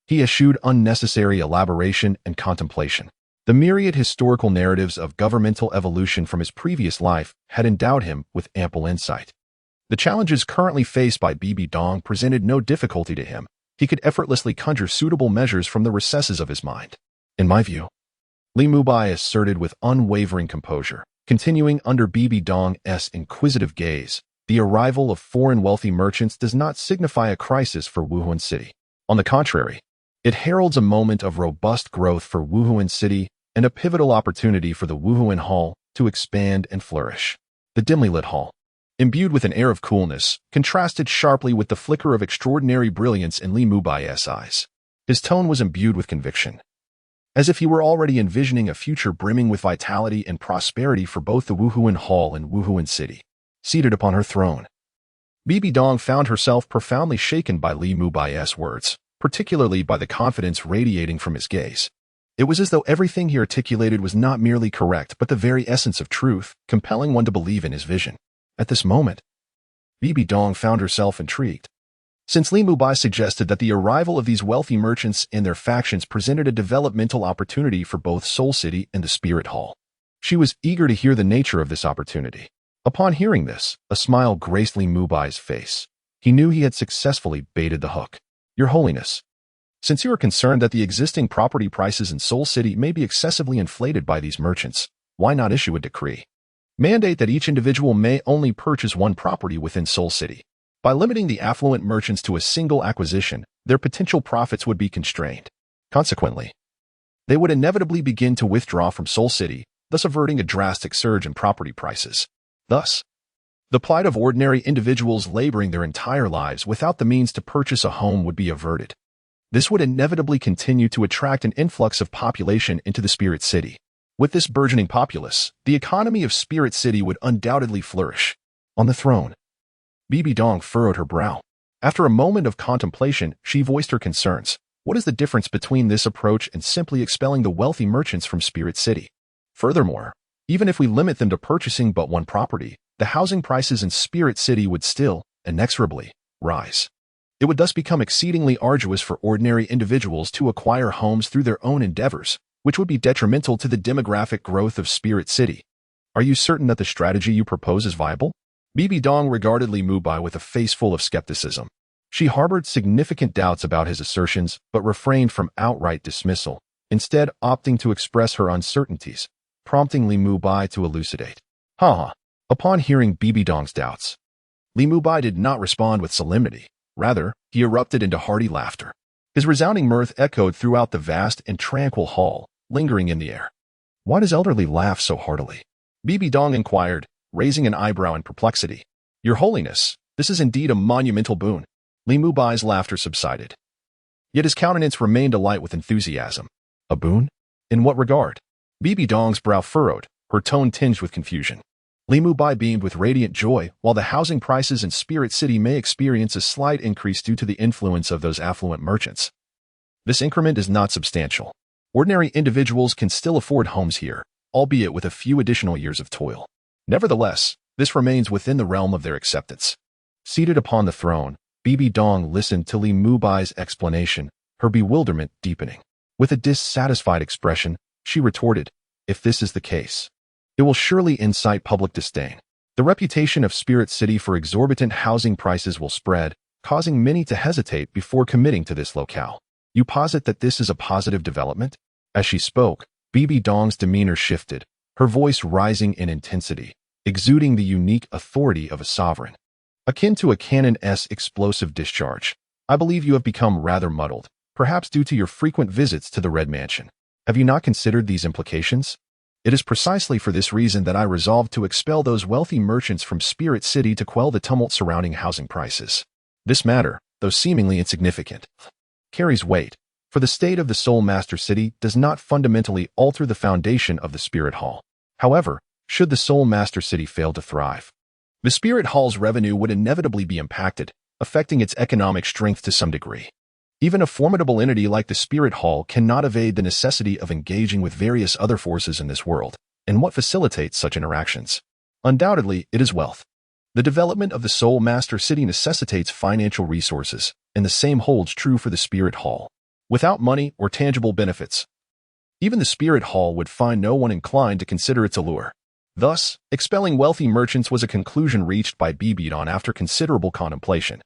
He eschewed unnecessary elaboration and contemplation. The myriad historical narratives of governmental evolution from his previous life had endowed him with ample insight. The challenges currently faced by Bibi Dong presented no difficulty to him. He could effortlessly conjure suitable measures from the recesses of his mind. In my view, Li Mubai asserted with unwavering composure, continuing under Bibi Dong's inquisitive gaze, the arrival of foreign wealthy merchants does not signify a crisis for Wuhuan City. On the contrary, it heralds a moment of robust growth for Wuhuan City and a pivotal opportunity for the Wuhuan Hall to expand and flourish. The dimly lit hall, imbued with an air of coolness, contrasted sharply with the flicker of extraordinary brilliance in Li Mubai's eyes. His tone was imbued with conviction, as if he were already envisioning a future brimming with vitality and prosperity for both the Wuhuan Hall and Wuhuan City. Seated upon her throne, Bibi Dong found herself profoundly shaken by Li Mubai's words, particularly by the confidence radiating from his gaze. It was as though everything he articulated was not merely correct but the very essence of truth, compelling one to believe in his vision. At this moment, Bibi Dong found herself intrigued. Since Li Mubai suggested that the arrival of these wealthy merchants and their factions presented a developmental opportunity for both Soul City and the Spirit Hall, she was eager to hear the nature of this opportunity. Upon hearing this, a smile graced Li Mubai's face. He knew he had successfully baited the hook. Your Holiness, since you are concerned that the existing property prices in Soul City may be excessively inflated by these merchants, why not issue a decree? Mandate that each individual may only purchase one property within Soul City. By limiting the affluent merchants to a single acquisition, their potential profits would be constrained. Consequently, they would inevitably begin to withdraw from Soul City, thus averting a drastic surge in property prices. Thus, the plight of ordinary individuals laboring their entire lives without the means to purchase a home would be averted. This would inevitably continue to attract an influx of population into the Spirit City. With this burgeoning populace, the economy of Spirit City would undoubtedly flourish. On the throne, Bibi Dong furrowed her brow. After a moment of contemplation, she voiced her concerns. What is the difference between this approach and simply expelling the wealthy merchants from Spirit City? Furthermore, even if we limit them to purchasing but one property, the housing prices in Spirit City would still, inexorably, rise. It would thus become exceedingly arduous for ordinary individuals to acquire homes through their own endeavors, which would be detrimental to the demographic growth of Spirit City. Are you certain that the strategy you propose is viable? Bibi Dong regarded Li Mubai with a face full of skepticism. She harbored significant doubts about his assertions, but refrained from outright dismissal, instead opting to express her uncertainties, prompting Li Mubai to elucidate. Upon hearing Bibi Dong's doubts, Li Mubai did not respond with solemnity. Rather, he erupted into hearty laughter. His resounding mirth echoed throughout the vast and tranquil hall, lingering in the air. Why does elderly laugh so heartily? Bibi Dong inquired, raising an eyebrow in perplexity. Your Holiness, this is indeed a monumental boon. Li Mubai's laughter subsided. Yet his countenance remained alight with enthusiasm. A boon? In what regard? Bibi Dong's brow furrowed, her tone tinged with confusion. Li Mubai beamed with radiant joy. While the housing prices in Spirit City may experience a slight increase due to the influence of those affluent merchants, this increment is not substantial. Ordinary individuals can still afford homes here, albeit with a few additional years of toil. Nevertheless, this remains within the realm of their acceptance. Seated upon the throne, Bibi Dong listened to Li Mubai's explanation, her bewilderment deepening. With a dissatisfied expression, she retorted, if this is the case, it will surely incite public disdain. The reputation of Spirit City for exorbitant housing prices will spread, causing many to hesitate before committing to this locale. You posit that this is a positive development? As she spoke, Bibi Dong's demeanor shifted, her voice rising in intensity, exuding the unique authority of a sovereign. Akin to a cannon's explosive discharge, I believe you have become rather muddled, perhaps due to your frequent visits to the Red Mansion. Have you not considered these implications? It is precisely for this reason that I resolved to expel those wealthy merchants from Spirit City to quell the tumult surrounding housing prices. This matter, though seemingly insignificant, carries weight, for the state of the Soul Master City does not fundamentally alter the foundation of the Spirit Hall. However, should the Soul Master City fail to thrive, the Spirit Hall's revenue would inevitably be impacted, affecting its economic strength to some degree. Even a formidable entity like the Spirit Hall cannot evade the necessity of engaging with various other forces in this world, and what facilitates such interactions? Undoubtedly, it is wealth. The development of the Soul Master City necessitates financial resources, and the same holds true for the Spirit Hall. Without money or tangible benefits, even the Spirit Hall would find no one inclined to consider its allure. Thus, expelling wealthy merchants was a conclusion reached by Bibi Dong after considerable contemplation,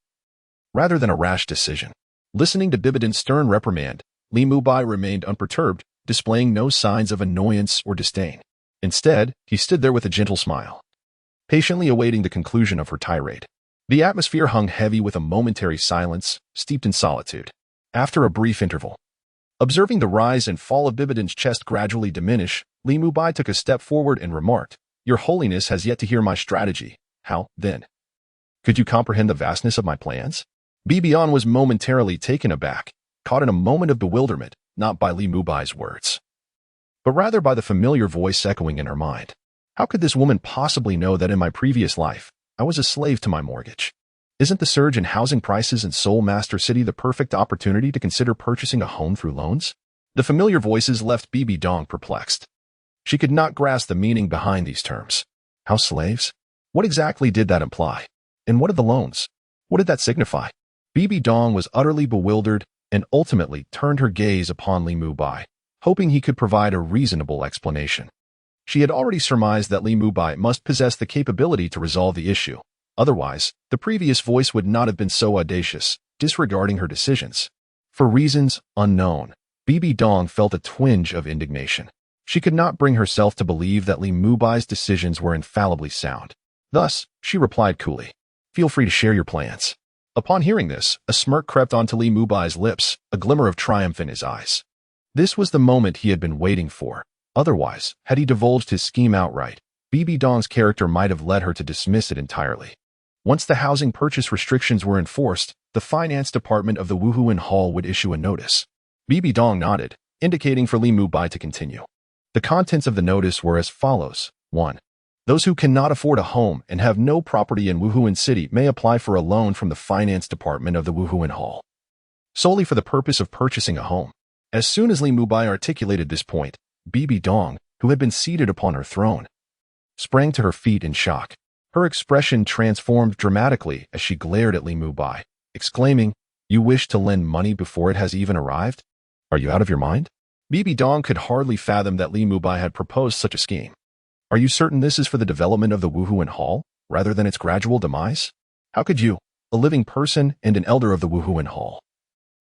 rather than a rash decision. Listening to Bibi Dong's stern reprimand, Li Mubai remained unperturbed, displaying no signs of annoyance or disdain. Instead, he stood there with a gentle smile, patiently awaiting the conclusion of her tirade. The atmosphere hung heavy with a momentary silence, steeped in solitude. After a brief interval, observing the rise and fall of Bibi Dong's chest gradually diminish, Li Mubai took a step forward and remarked, "Your Holiness has yet to hear my strategy. How, then, could you comprehend the vastness of my plans?" Bibi Dong was momentarily taken aback, caught in a moment of bewilderment, not by Li Mubai's words, but rather by the familiar voice echoing in her mind. How could this woman possibly know that in my previous life, I was a slave to my mortgage? Isn't the surge in housing prices in Soul Master City the perfect opportunity to consider purchasing a home through loans? The familiar voices left Bibi Dong perplexed. She could not grasp the meaning behind these terms. House slaves? What exactly did that imply? And what of the loans? What did that signify? Bibi Dong was utterly bewildered and ultimately turned her gaze upon Li Mubai, hoping he could provide a reasonable explanation. She had already surmised that Li Mubai must possess the capability to resolve the issue. Otherwise, the previous voice would not have been so audacious, disregarding her decisions. For reasons unknown, Bibi Dong felt a twinge of indignation. She could not bring herself to believe that Li Mubai's decisions were infallibly sound. Thus, she replied coolly, "Feel free to share your plans." Upon hearing this, a smirk crept onto Li Mubai's lips, a glimmer of triumph in his eyes. This was the moment he had been waiting for. Otherwise, had he divulged his scheme outright, Bibi Dong's character might have led her to dismiss it entirely. Once the housing purchase restrictions were enforced, the finance department of the Wuhuan Hall would issue a notice. Bibi Dong nodded, indicating for Li Mubai to continue. The contents of the notice were as follows. 1. Those who cannot afford a home and have no property in Wuhuan City may apply for a loan from the finance department of the Wuhuan Hall, solely for the purpose of purchasing a home. As soon as Li Mubai articulated this point, Bibi Dong, who had been seated upon her throne, sprang to her feet in shock. Her expression transformed dramatically as she glared at Li Mubai, exclaiming, "You wish to lend money before it has even arrived? Are you out of your mind?" Bibi Dong could hardly fathom that Li Mubai had proposed such a scheme. "Are you certain this is for the development of the Wuhuan Hall, rather than its gradual demise? How could you, a living person and an elder of the Wuhuan Hall,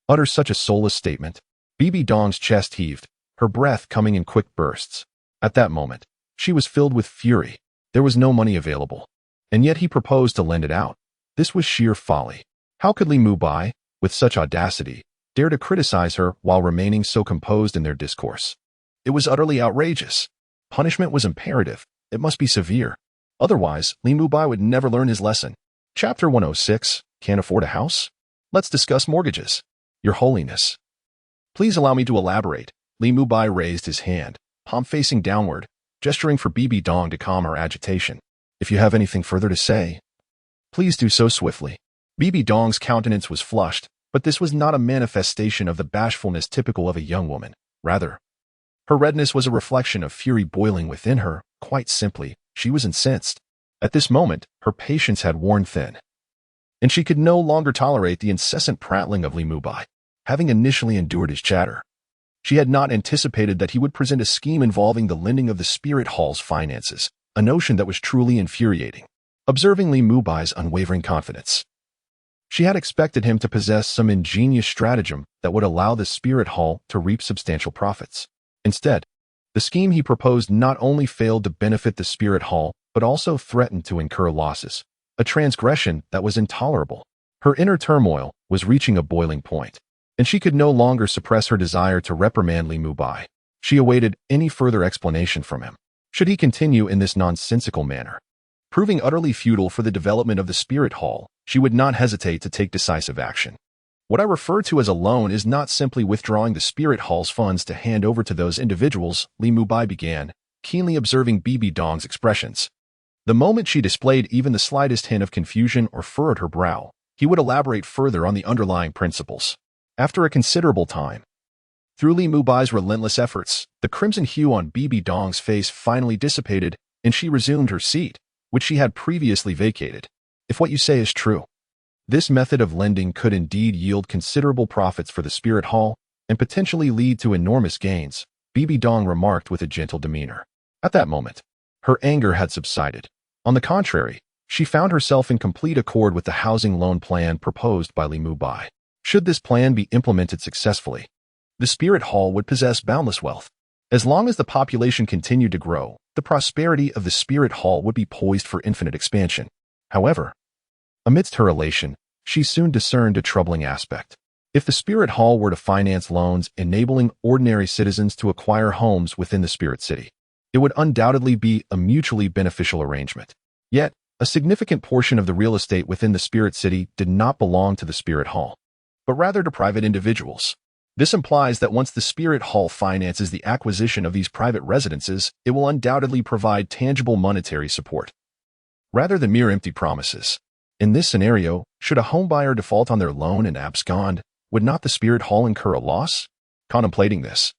utter such a soulless statement?" Bibi Dong's chest heaved, her breath coming in quick bursts. At that moment, she was filled with fury. There was no money available, and yet he proposed to lend it out. This was sheer folly. How could Li Mubai, with such audacity, dare to criticize her while remaining so composed in their discourse? It was utterly outrageous. Punishment was imperative. It must be severe. Otherwise, Li Mubai would never learn his lesson. Chapter 106, Can't Afford a House? Let's discuss mortgages. Your Holiness, please allow me to elaborate. Li Mubai raised his hand, palm facing downward, gesturing for Bibi Dong to calm her agitation. If you have anything further to say, please do so swiftly. Bibi Dong's countenance was flushed, but this was not a manifestation of the bashfulness typical of a young woman. Rather, her redness was a reflection of fury boiling within her. Quite simply, she was incensed. At this moment, her patience had worn thin, and she could no longer tolerate the incessant prattling of Li Mubai. Having initially endured his chatter, she had not anticipated that he would present a scheme involving the lending of the Spirit Hall's finances, a notion that was truly infuriating. Observing Li Mubai's unwavering confidence, she had expected him to possess some ingenious stratagem that would allow the Spirit Hall to reap substantial profits. Instead, the scheme he proposed not only failed to benefit the Spirit Hall, but also threatened to incur losses, a transgression that was intolerable. Her inner turmoil was reaching a boiling point, and she could no longer suppress her desire to reprimand Li Mubai. She awaited any further explanation from him. Should he continue in this nonsensical manner, proving utterly futile for the development of the Spirit Hall, she would not hesitate to take decisive action. What I refer to as a loan is not simply withdrawing the spirit hall's funds to hand over to those individuals, Li Mubai began, keenly observing Bibi Dong's expressions. The moment she displayed even the slightest hint of confusion or furrowed her brow, he would elaborate further on the underlying principles. After a considerable time, through Li Mubai's relentless efforts, the crimson hue on Bibi Dong's face finally dissipated, and she resumed her seat, which she had previously vacated. If what you say is true, this method of lending could indeed yield considerable profits for the spirit hall and potentially lead to enormous gains, Bibi Dong remarked with a gentle demeanor. At that moment, her anger had subsided. On the contrary, she found herself in complete accord with the housing loan plan proposed by Li Mubai. Should this plan be implemented successfully, the spirit hall would possess boundless wealth. As long as the population continued to grow, the prosperity of the spirit hall would be poised for infinite expansion. However, amidst her elation, she soon discerned a troubling aspect. If the spirit hall were to finance loans enabling ordinary citizens to acquire homes within the spirit city, it would undoubtedly be a mutually beneficial arrangement. Yet, a significant portion of the real estate within the spirit city did not belong to the spirit hall, but rather to private individuals. This implies that once the spirit hall finances the acquisition of these private residences, it will undoubtedly provide tangible monetary support, rather than mere empty promises. In this scenario, should a homebuyer default on their loan and abscond, would not the spirit hall incur a loss? Contemplating this,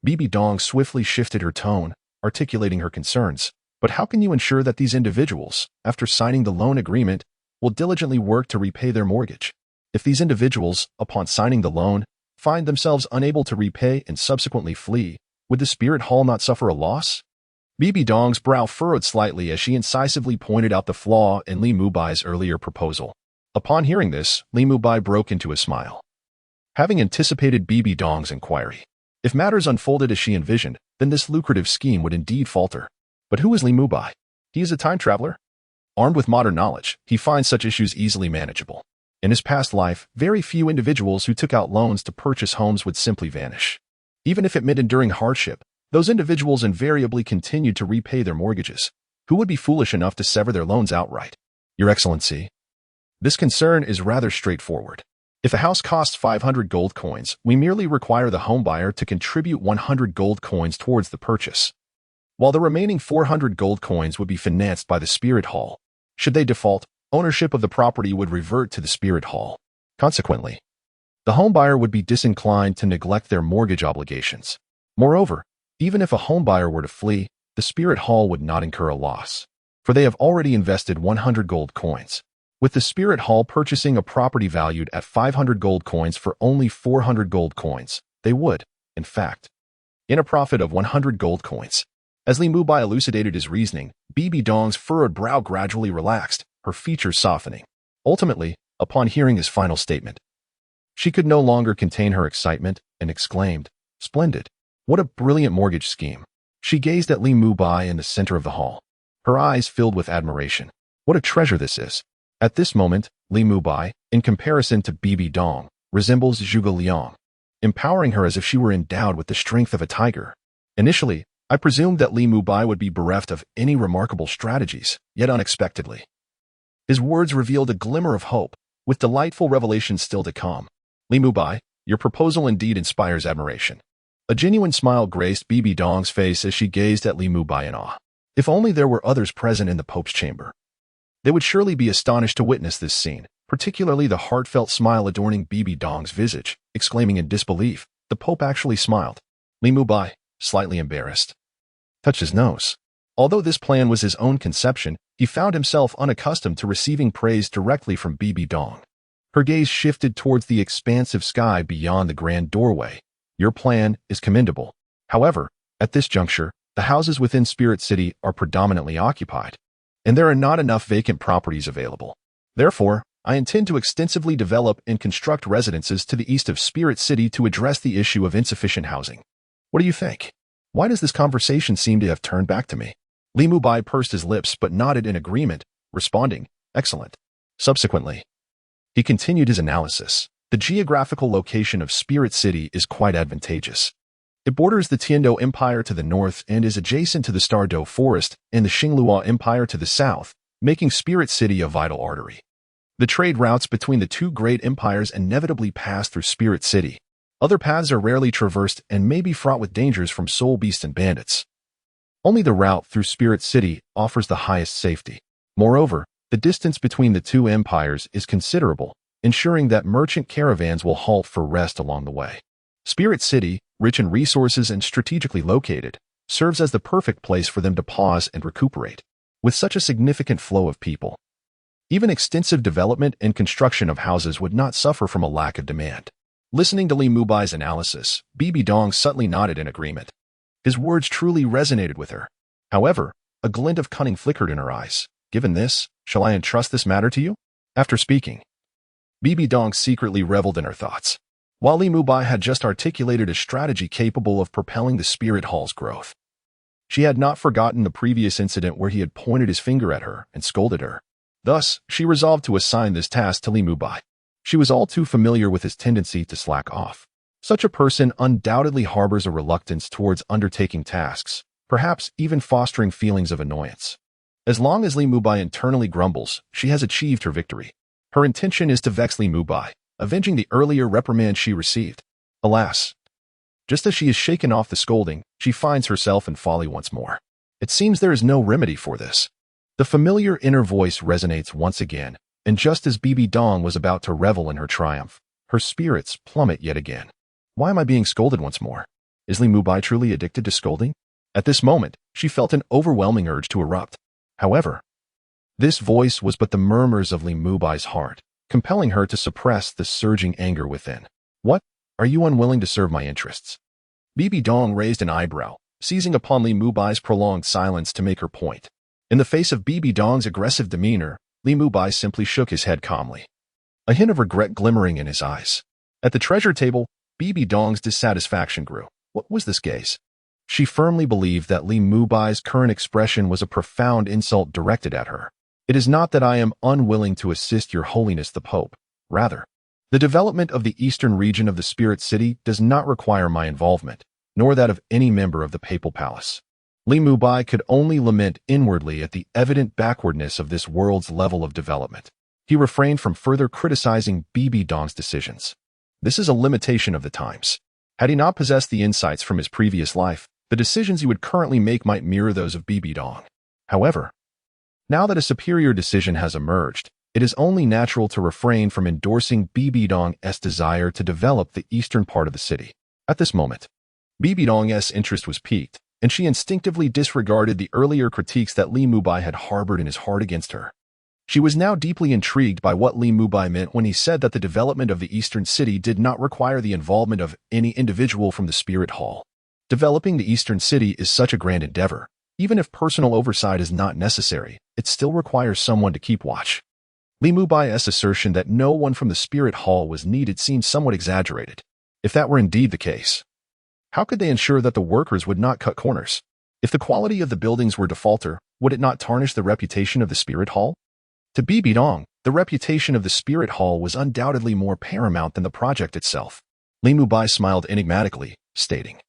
Bibi Dong swiftly shifted her tone, articulating her concerns. But how can you ensure that these individuals, after signing the loan agreement, will diligently work to repay their mortgage? If these individuals, upon signing the loan, find themselves unable to repay and subsequently flee, would the spirit hall not suffer a loss? Bibi Dong's brow furrowed slightly as she incisively pointed out the flaw in Li Mubai's earlier proposal. Upon hearing this, Li Mubai broke into a smile. Having anticipated Bibi Dong's inquiry, if matters unfolded as she envisioned, then this lucrative scheme would indeed falter. But who is Li Mubai? He is a time traveler. Armed with modern knowledge, he finds such issues easily manageable. In his past life, very few individuals who took out loans to purchase homes would simply vanish. Even if it meant enduring hardship, those individuals invariably continued to repay their mortgages. Who would be foolish enough to sever their loans outright? Your Excellency, this concern is rather straightforward. If a house costs 500 gold coins, we merely require the homebuyer to contribute 100 gold coins towards the purchase, while the remaining 400 gold coins would be financed by the spirit hall. Should they default, ownership of the property would revert to the spirit hall. Consequently, the homebuyer would be disinclined to neglect their mortgage obligations. Moreover, even if a homebuyer were to flee, the spirit hall would not incur a loss, for they have already invested 100 gold coins. With the spirit hall purchasing a property valued at 500 gold coins for only 400 gold coins, they would, in fact, in a profit of 100 gold coins. As Li Mubai elucidated his reasoning, Bibi Dong's furrowed brow gradually relaxed, her features softening. Ultimately, upon hearing his final statement, she could no longer contain her excitement and exclaimed, "Splendid! What a brilliant mortgage scheme!" She gazed at Li Mubai in the center of the hall, her eyes filled with admiration. What a treasure this is! At this moment, Li Mubai, in comparison to Bibi Dong, resembles Zhuge Liang, empowering her as if she were endowed with the strength of a tiger. Initially, I presumed that Li Mubai would be bereft of any remarkable strategies, yet unexpectedly, his words revealed a glimmer of hope, with delightful revelations still to come. Li Mubai, your proposal indeed inspires admiration. A genuine smile graced Bibi Dong's face as she gazed at Li Mubai in awe. If only there were others present in the Pope's chamber, they would surely be astonished to witness this scene, particularly the heartfelt smile adorning Bibi Dong's visage. Exclaiming in disbelief, the Pope actually smiled. Li Mubai, slightly embarrassed, touched his nose. Although this plan was his own conception, he found himself unaccustomed to receiving praise directly from Bibi Dong. Her gaze shifted towards the expansive sky beyond the grand doorway. Your plan is commendable. However, at this juncture, the houses within Spirit City are predominantly occupied, and there are not enough vacant properties available. Therefore, I intend to extensively develop and construct residences to the east of Spirit City to address the issue of insufficient housing. What do you think? Why does this conversation seem to have turned back to me? Li Mubai pursed his lips but nodded in agreement, responding, "Excellent." Subsequently, he continued his analysis. The geographical location of Spirit City is quite advantageous. It borders the Tiandou Empire to the north and is adjacent to the Stardou Forest and the Xinglua Empire to the south, making Spirit City a vital artery. The trade routes between the two great empires inevitably pass through Spirit City. Other paths are rarely traversed and may be fraught with dangers from soul beasts and bandits. Only the route through Spirit City offers the highest safety. Moreover, the distance between the two empires is considerable, ensuring that merchant caravans will halt for rest along the way. Spirit City, rich in resources and strategically located, serves as the perfect place for them to pause and recuperate. With such a significant flow of people, even extensive development and construction of houses would not suffer from a lack of demand. Listening to Li Mubai's analysis, Bibi Dong subtly nodded in agreement. His words truly resonated with her. However, a glint of cunning flickered in her eyes. Given this, shall I entrust this matter to you? After speaking, Bibi Dong secretly reveled in her thoughts. While Li Mubai had just articulated a strategy capable of propelling the Spirit Hall's growth, she had not forgotten the previous incident where he had pointed his finger at her and scolded her. Thus, she resolved to assign this task to Li Mubai. She was all too familiar with his tendency to slack off. Such a person undoubtedly harbors a reluctance towards undertaking tasks, perhaps even fostering feelings of annoyance. As long as Li Mubai internally grumbles, she has achieved her victory. Her intention is to vex Li Mubai, avenging the earlier reprimand she received. Alas, just as she is shaken off the scolding, she finds herself in folly once more. It seems there is no remedy for this. The familiar inner voice resonates once again, and just as Bibi Dong was about to revel in her triumph, her spirits plummet yet again. Why am I being scolded once more? Is Li Mubai truly addicted to scolding? At this moment, she felt an overwhelming urge to erupt. However, this voice was but the murmurs of Li Mubai's heart, compelling her to suppress the surging anger within. What? Are you unwilling to serve my interests? Bibi Dong raised an eyebrow, seizing upon Li Mubai's prolonged silence to make her point. In the face of Bibi Dong's aggressive demeanor, Li Mubai simply shook his head calmly, a hint of regret glimmering in his eyes. At the treasure table, Bibi Dong's dissatisfaction grew. What was this gaze? She firmly believed that Li Mubai's current expression was a profound insult directed at her. It is not that I am unwilling to assist your holiness the Pope. Rather, the development of the eastern region of the Spirit City does not require my involvement, nor that of any member of the papal palace. Li Mubai could only lament inwardly at the evident backwardness of this world's level of development. He refrained from further criticizing Bibi Dong's decisions. This is a limitation of the times. Had he not possessed the insights from his previous life, the decisions he would currently make might mirror those of Bibi Dong. However, now that a superior decision has emerged, it is only natural to refrain from endorsing Bibi Dong's desire to develop the eastern part of the city. At this moment, Bibi Dong's interest was piqued, and she instinctively disregarded the earlier critiques that Li Mubai had harbored in his heart against her. She was now deeply intrigued by what Li Mubai meant when he said that the development of the eastern city did not require the involvement of any individual from the Spirit Hall. Developing the eastern city is such a grand endeavor. Even if personal oversight is not necessary, it still requires someone to keep watch. Li Mubai's assertion that no one from the Spirit Hall was needed seemed somewhat exaggerated. If that were indeed the case, how could they ensure that the workers would not cut corners? If the quality of the buildings were to falter, would it not tarnish the reputation of the Spirit Hall? To Bibi Dong, the reputation of the Spirit Hall was undoubtedly more paramount than the project itself. Li Mubai smiled enigmatically, stating,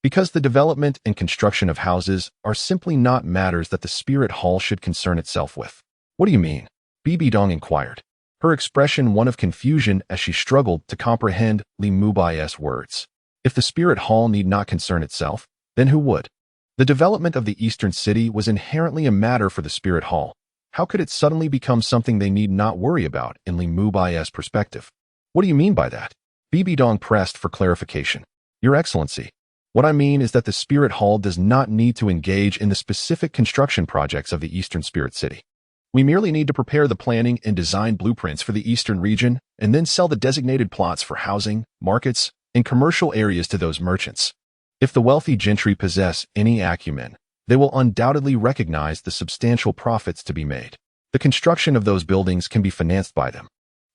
because the development and construction of houses are simply not matters that the Spirit Hall should concern itself with. What do you mean? Bibi Dong inquired, her expression one of confusion as she struggled to comprehend Li Mubai's words. If the Spirit Hall need not concern itself, then who would? The development of the eastern city was inherently a matter for the Spirit Hall. How could it suddenly become something they need not worry about in Li Mubai's perspective? What do you mean by that? Bibi Dong pressed for clarification. Your Excellency, what I mean is that the Spirit Hall does not need to engage in the specific construction projects of the Eastern Spirit City. We merely need to prepare the planning and design blueprints for the Eastern region and then sell the designated plots for housing, markets, and commercial areas to those merchants. If the wealthy gentry possess any acumen, they will undoubtedly recognize the substantial profits to be made. The construction of those buildings can be financed by them.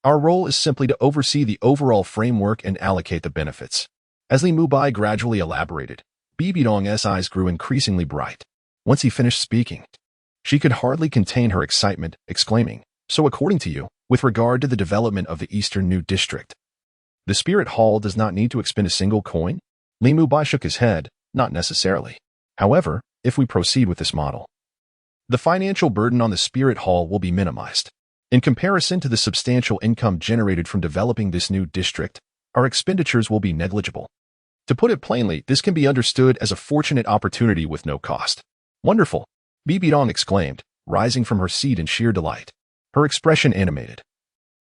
Our role is simply to oversee the overall framework and allocate the benefits. As Li Mubai gradually elaborated, Bibi Dong's eyes grew increasingly bright. Once he finished speaking, she could hardly contain her excitement, exclaiming, so according to you, with regard to the development of the Eastern New District, the Spirit Hall does not need to expend a single coin? Li Mubai shook his head, not necessarily. However, if we proceed with this model, the financial burden on the Spirit Hall will be minimized. In comparison to the substantial income generated from developing this new district, our expenditures will be negligible. To put it plainly, this can be understood as a fortunate opportunity with no cost. Wonderful, Bibi Dong exclaimed, rising from her seat in sheer delight. Her expression animated.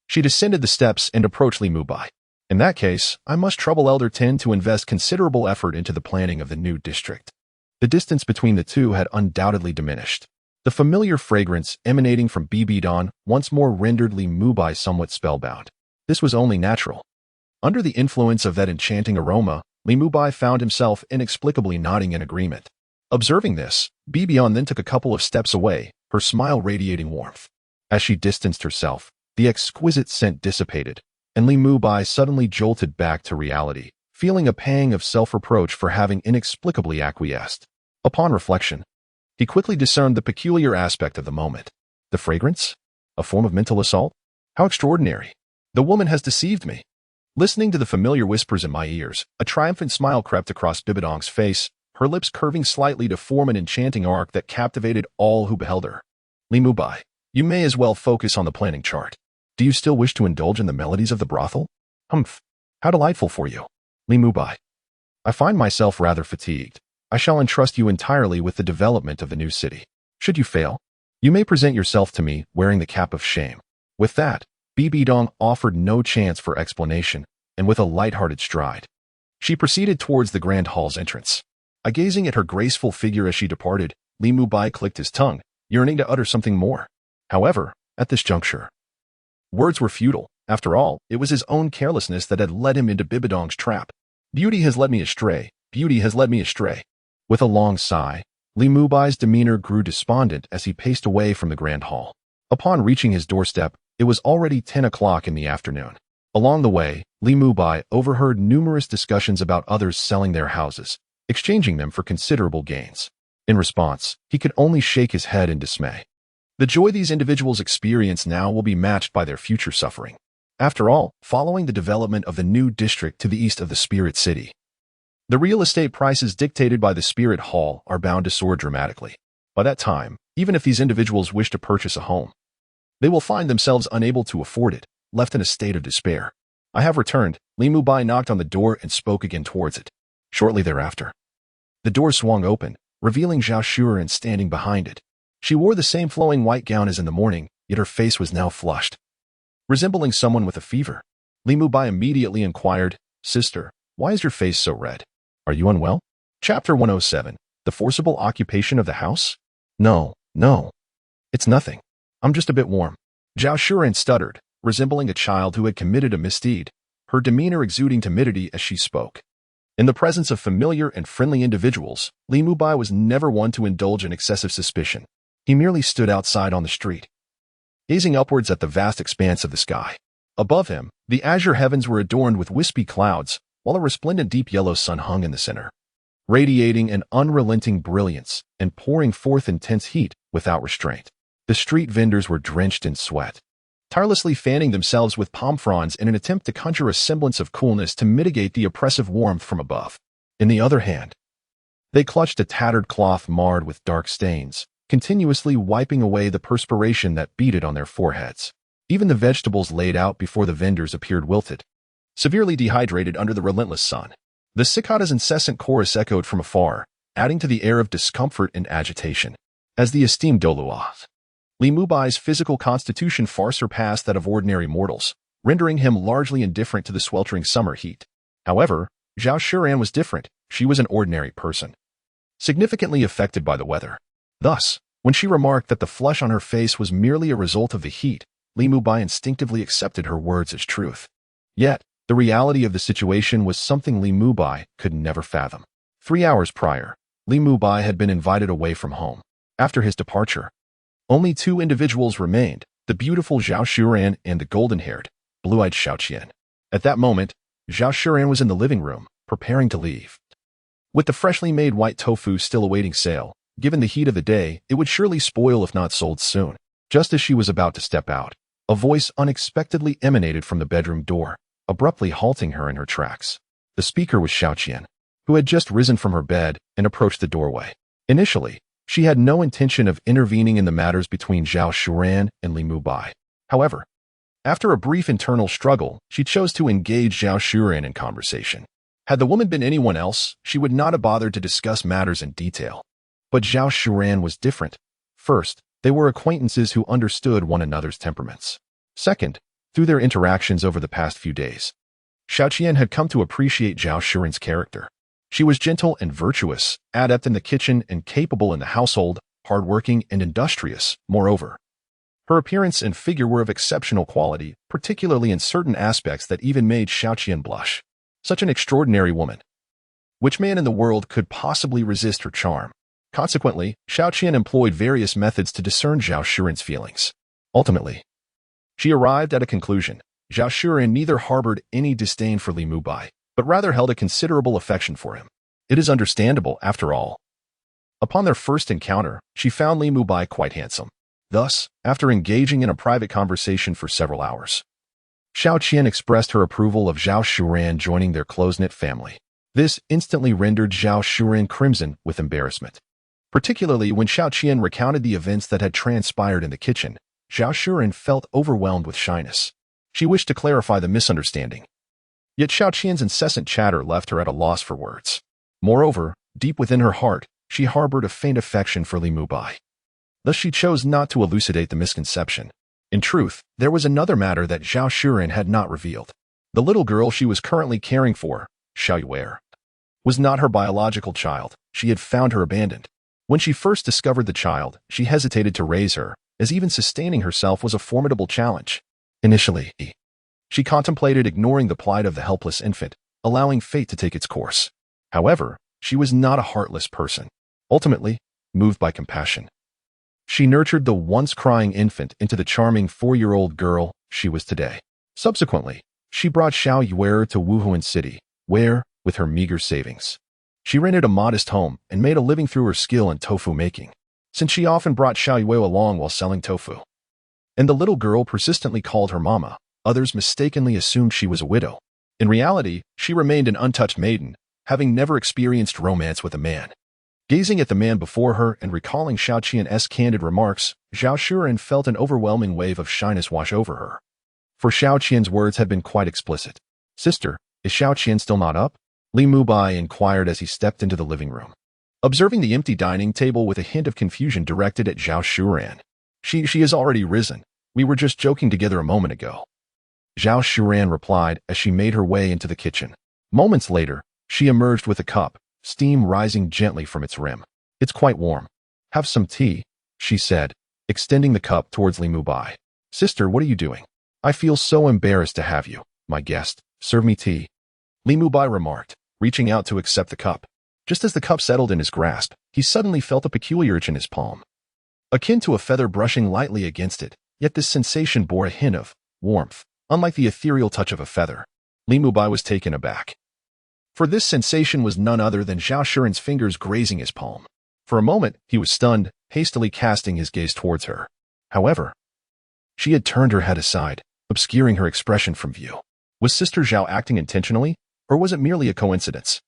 She descended the steps and approached Li Mubai. In that case, I must trouble Elder Tin to invest considerable effort into the planning of the new district. The distance between the two had undoubtedly diminished. The familiar fragrance emanating from Bibi Dong once more rendered Li Mubai somewhat spellbound. This was only natural. Under the influence of that enchanting aroma, Li Mubai found himself inexplicably nodding in agreement. Observing this, Bibi Dong then took a couple of steps away, her smile radiating warmth. As she distanced herself, the exquisite scent dissipated, and Li Mubai suddenly jolted back to reality, feeling a pang of self-reproach for having inexplicably acquiesced. Upon reflection, he quickly discerned the peculiar aspect of the moment. The fragrance? A form of mental assault? How extraordinary! The woman has deceived me. Listening to the familiar whispers in my ears, a triumphant smile crept across Bibi Dong's face, her lips curving slightly to form an enchanting arc that captivated all who beheld her. Li Mubai, you may as well focus on the planning chart. Do you still wish to indulge in the melodies of the brothel? Humph! How delightful for you. Li Mubai. I find myself rather fatigued. I shall entrust you entirely with the development of the new city. Should you fail, you may present yourself to me wearing the cap of shame. With that, Bibi Dong offered no chance for explanation, and with a light-hearted stride, she proceeded towards the grand hall's entrance. Gazing at her graceful figure as she departed, Li Mubai clicked his tongue, yearning to utter something more. However, at this juncture, words were futile. After all, it was his own carelessness that had led him into Bibi Dong's trap. Beauty has led me astray. Beauty has led me astray. With a long sigh, Li Mubai's demeanor grew despondent as he paced away from the grand hall. Upon reaching his doorstep, it was already 10 o'clock in the afternoon. Along the way, Li Mubai overheard numerous discussions about others selling their houses, exchanging them for considerable gains. In response, he could only shake his head in dismay. The joy these individuals experience now will be matched by their future suffering. After all, following the development of the new district to the east of the Spirit City, the real estate prices dictated by the Spirit Hall are bound to soar dramatically. By that time, even if these individuals wish to purchase a home, they will find themselves unable to afford it, left in a state of despair. I have returned. Li Mubai knocked on the door and spoke again towards it. Shortly thereafter, the door swung open, revealing Zhao Shuren standing behind it. She wore the same flowing white gown as in the morning, yet her face was now flushed, resembling someone with a fever. Li Mubai immediately inquired, "Sister, why is your face so red? Are you unwell?" Chapter 107. The Forcible Occupation of the House? No. It's nothing. I'm just a bit warm. Zhao Shuren stuttered, resembling a child who had committed a misdeed, her demeanor exuding timidity as she spoke. In the presence of familiar and friendly individuals, Li Mubai was never one to indulge in excessive suspicion. He merely stood outside on the street, gazing upwards at the vast expanse of the sky. Above him, the azure heavens were adorned with wispy clouds, while a resplendent deep yellow sun hung in the center, radiating an unrelenting brilliance and pouring forth intense heat without restraint. The street vendors were drenched in sweat, tirelessly fanning themselves with palm fronds in an attempt to conjure a semblance of coolness to mitigate the oppressive warmth from above. In the other hand, they clutched a tattered cloth marred with dark stains, continuously wiping away the perspiration that beaded on their foreheads. Even the vegetables laid out before the vendors appeared wilted, severely dehydrated under the relentless sun. The cicada's incessant chorus echoed from afar, adding to the air of discomfort and agitation. As the esteemed Douluo, Li Mubai's physical constitution far surpassed that of ordinary mortals, rendering him largely indifferent to the sweltering summer heat. However, Zhao Shuren was different. She was an ordinary person, significantly affected by the weather. Thus, when she remarked that the flush on her face was merely a result of the heat, Li Mubai instinctively accepted her words as truth. Yet, the reality of the situation was something Li Mubai could never fathom. 3 hours prior, Li Mubai had been invited away from home. After his departure, only 2 individuals remained, the beautiful Zhao Shuren and the golden-haired, blue-eyed Xiao Qian. At that moment, Zhao Shuren was in the living room, preparing to leave. With the freshly made white tofu still awaiting sale, given the heat of the day, it would surely spoil if not sold soon. Just as she was about to step out, a voice unexpectedly emanated from the bedroom door, abruptly halting her in her tracks. The speaker was Xiao Qian, who had just risen from her bed and approached the doorway. Initially, she had no intention of intervening in the matters between Zhao Shuren and Li Mubai. However, after a brief internal struggle, she chose to engage Zhao Shuren in conversation. Had the woman been anyone else, she would not have bothered to discuss matters in detail. But Zhao Shuren was different. First, they were acquaintances who understood one another's temperaments. Second, through their interactions over the past few days, Xiao Qian had come to appreciate Zhao Shuren's character. She was gentle and virtuous, adept in the kitchen and capable in the household, hardworking and industrious. Moreover, her appearance and figure were of exceptional quality, particularly in certain aspects that even made Xiao Qian blush. Such an extraordinary woman. Which man in the world could possibly resist her charm? Consequently, Xiao Qian employed various methods to discern Zhao Shuren's feelings. Ultimately, she arrived at a conclusion. Zhao Shuren neither harbored any disdain for Li Mubai, but rather held a considerable affection for him. It is understandable, after all. Upon their first encounter, she found Li Mubai quite handsome. Thus, after engaging in a private conversation for several hours, Xiao Qian expressed her approval of Zhao Shuren joining their close-knit family. This instantly rendered Zhao Shuren crimson with embarrassment. Particularly when Xiao Qian recounted the events that had transpired in the kitchen, Zhao Shuren felt overwhelmed with shyness. She wished to clarify the misunderstanding. Yet Xiao Qian's incessant chatter left her at a loss for words. Moreover, deep within her heart, she harbored a faint affection for Li Mubai. Thus she chose not to elucidate the misconception. In truth, there was another matter that Zhao Shuren had not revealed. The little girl she was currently caring for, Xiao Yuer, was not her biological child. She had found her abandoned. When she first discovered the child, she hesitated to raise her, as even sustaining herself was a formidable challenge. Initially, she contemplated ignoring the plight of the helpless infant, allowing fate to take its course. However, she was not a heartless person. Ultimately, moved by compassion, she nurtured the once crying infant into the charming 4-year-old girl she was today. Subsequently, she brought Xiao Yuer to Wuhuan City, where, with her meager savings, she rented a modest home and made a living through her skill in tofu making, since she often brought Xiao Yuer along while selling tofu. And the little girl persistently called her mama. Others mistakenly assumed she was a widow. In reality, she remained an untouched maiden, having never experienced romance with a man. Gazing at the man before her and recalling Xiao Qian's candid remarks, Zhao Shuren felt an overwhelming wave of shyness wash over her. For Xiao Qian's words had been quite explicit. "Sister, is Xiao Qian still not up?" Li Mubai inquired as he stepped into the living room. Observing the empty dining table with a hint of confusion directed at Zhao Shuren. She has already risen. We were just joking together a moment ago." Zhao Shuren replied as she made her way into the kitchen. Moments later, she emerged with a cup, steam rising gently from its rim. "It's quite warm. Have some tea," she said, extending the cup towards Li Mubai. "Sister, what are you doing? I feel so embarrassed to have you, my guest. Serve me tea," Li Mubai remarked, reaching out to accept the cup. Just as the cup settled in his grasp, he suddenly felt a peculiar itch in his palm, akin to a feather brushing lightly against it, yet this sensation bore a hint of warmth, unlike the ethereal touch of a feather. Li Mubai was taken aback. For this sensation was none other than Zhao Shuren's fingers grazing his palm. For a moment, he was stunned, hastily casting his gaze towards her. However, she had turned her head aside, obscuring her expression from view. Was Sister Zhao acting intentionally, or was it merely a coincidence?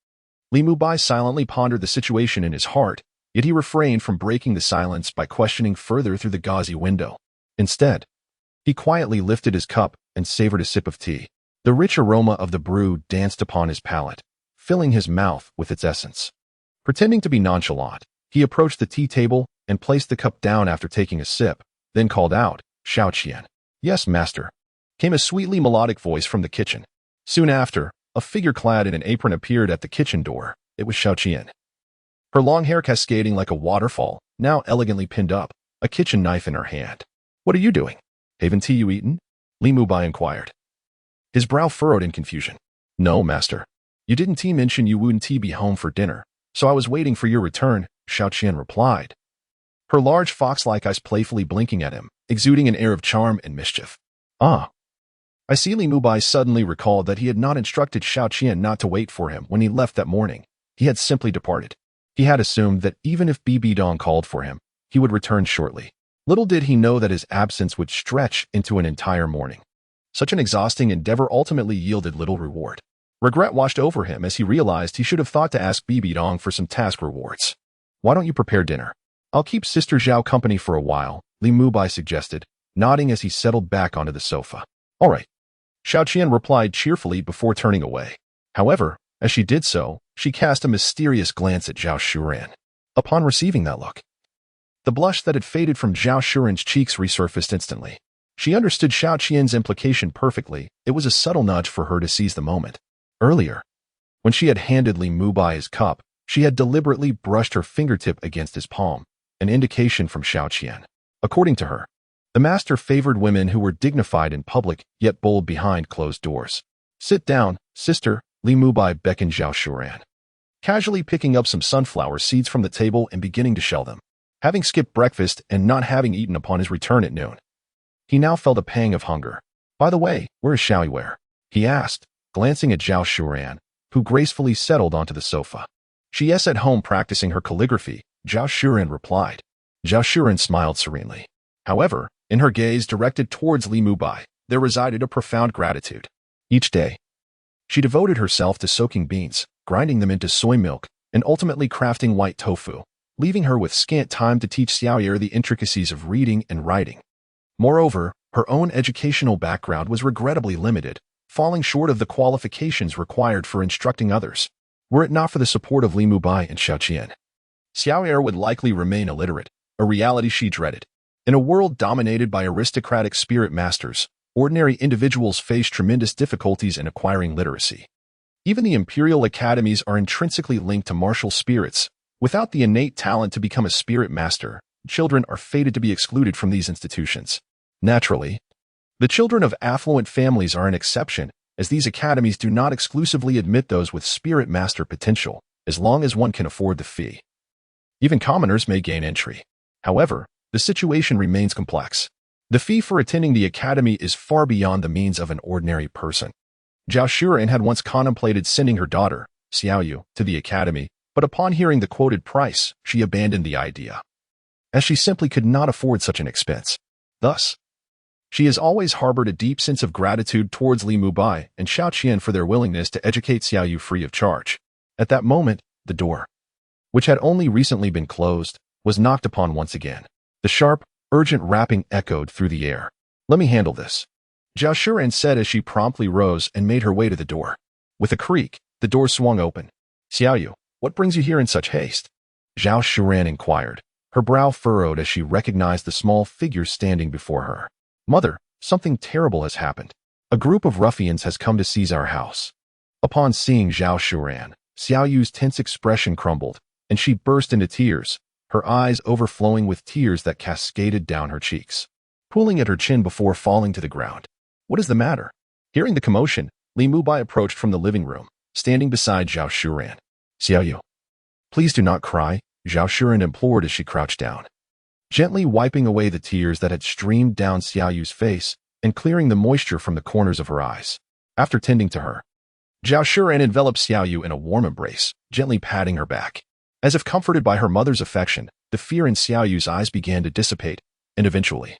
Li Mubai silently pondered the situation in his heart, yet he refrained from breaking the silence by questioning further through the gauzy window. Instead, he quietly lifted his cup and savored a sip of tea. The rich aroma of the brew danced upon his palate, filling his mouth with its essence. Pretending to be nonchalant, he approached the tea table and placed the cup down after taking a sip, then called out, "Xiao Qian." "Yes, master," came a sweetly melodic voice from the kitchen. Soon after, a figure clad in an apron appeared at the kitchen door. It was Xiao Qian. Her long hair cascading like a waterfall, now elegantly pinned up, a kitchen knife in her hand. "What are you doing? Haven't tea you eaten?" Li Mubai inquired. His brow furrowed in confusion. "No, master. You didn't mention you wouldn't be home for dinner, so I was waiting for your return," Xiao Qian replied, her large fox-like eyes playfully blinking at him, exuding an air of charm and mischief. "Ah." I see. Li Mubai suddenly recalled that he had not instructed Xiao Qian not to wait for him when he left that morning. He had simply departed. He had assumed that even if Bibi Dong called for him, he would return shortly. Little did he know that his absence would stretch into an entire morning. Such an exhausting endeavor ultimately yielded little reward. Regret washed over him as he realized he should have thought to ask Bibi Dong for some task rewards. "Why don't you prepare dinner? I'll keep Sister Zhao company for a while," Li Mubai suggested, nodding as he settled back onto the sofa. "All right," Xiao Qian replied cheerfully before turning away. However, as she did so, she cast a mysterious glance at Zhao Shuran. Upon receiving that look, the blush that had faded from Zhao Shuran's cheeks resurfaced instantly. She understood Xiao Qian's implication perfectly. It was a subtle nudge for her to seize the moment. Earlier, when she had handed Li Mubai his cup, she had deliberately brushed her fingertip against his palm, an indication from Xiao Qian. According to her, the master favored women who were dignified in public yet bold behind closed doors. "Sit down, sister," Li Mubai beckoned Zhao Shuran, casually picking up some sunflower seeds from the table and beginning to shell them. Having skipped breakfast and not having eaten upon his return at noon, he now felt a pang of hunger. "By the way, where is Xiaoyuer?" he asked, glancing at Zhao Shuran, who gracefully settled onto the sofa. "She is at home practicing her calligraphy," Zhao Shuran replied. Zhao Shuran smiled serenely. However, in her gaze directed towards Li Mubai, there resided a profound gratitude. Each day, she devoted herself to soaking beans, grinding them into soy milk, and ultimately crafting white tofu, leaving her with scant time to teach Xiaoyuer the intricacies of reading and writing. Moreover, her own educational background was regrettably limited, falling short of the qualifications required for instructing others. Were it not for the support of Li Mubai and Xiao Qian, Xiaoyuer would likely remain illiterate, a reality she dreaded. In a world dominated by aristocratic spirit masters, ordinary individuals face tremendous difficulties in acquiring literacy. Even the imperial academies are intrinsically linked to martial spirits. Without the innate talent to become a spirit master, children are fated to be excluded from these institutions. Naturally, the children of affluent families are an exception, as these academies do not exclusively admit those with spirit master potential, as long as one can afford the fee. Even commoners may gain entry. However, the situation remains complex. The fee for attending the academy is far beyond the means of an ordinary person. Zhao Shuran had once contemplated sending her daughter, Xiaoyu, to the academy, but upon hearing the quoted price, she abandoned the idea, as she simply could not afford such an expense. Thus, she has always harbored a deep sense of gratitude towards Li Mubai and Xiao Qian for their willingness to educate Xiaoyu free of charge. At that moment, the door, which had only recently been closed, was knocked upon once again. The sharp, urgent rapping echoed through the air. "Let me handle this," Zhao Shuran said as she promptly rose and made her way to the door. With a creak, the door swung open. "Xiaoyu, what brings you here in such haste?" Zhao Shuran inquired, her brow furrowed as she recognized the small figure standing before her. "Mother, something terrible has happened. A group of ruffians has come to seize our house." Upon seeing Zhao Shuran, Xiaoyu's tense expression crumbled, and she burst into tears, her eyes overflowing with tears that cascaded down her cheeks, pooling at her chin before falling to the ground. "What is the matter?" Hearing the commotion, Li Mubai approached from the living room, standing beside Zhao Shuran. "Xiaoyu, please do not cry," Zhao Shuran implored as she crouched down, gently wiping away the tears that had streamed down Xiaoyu's face and clearing the moisture from the corners of her eyes. After tending to her, Zhao Shuran enveloped Xiaoyu in a warm embrace, gently patting her back. As if comforted by her mother's affection, the fear in Xiaoyu's eyes began to dissipate, and eventually,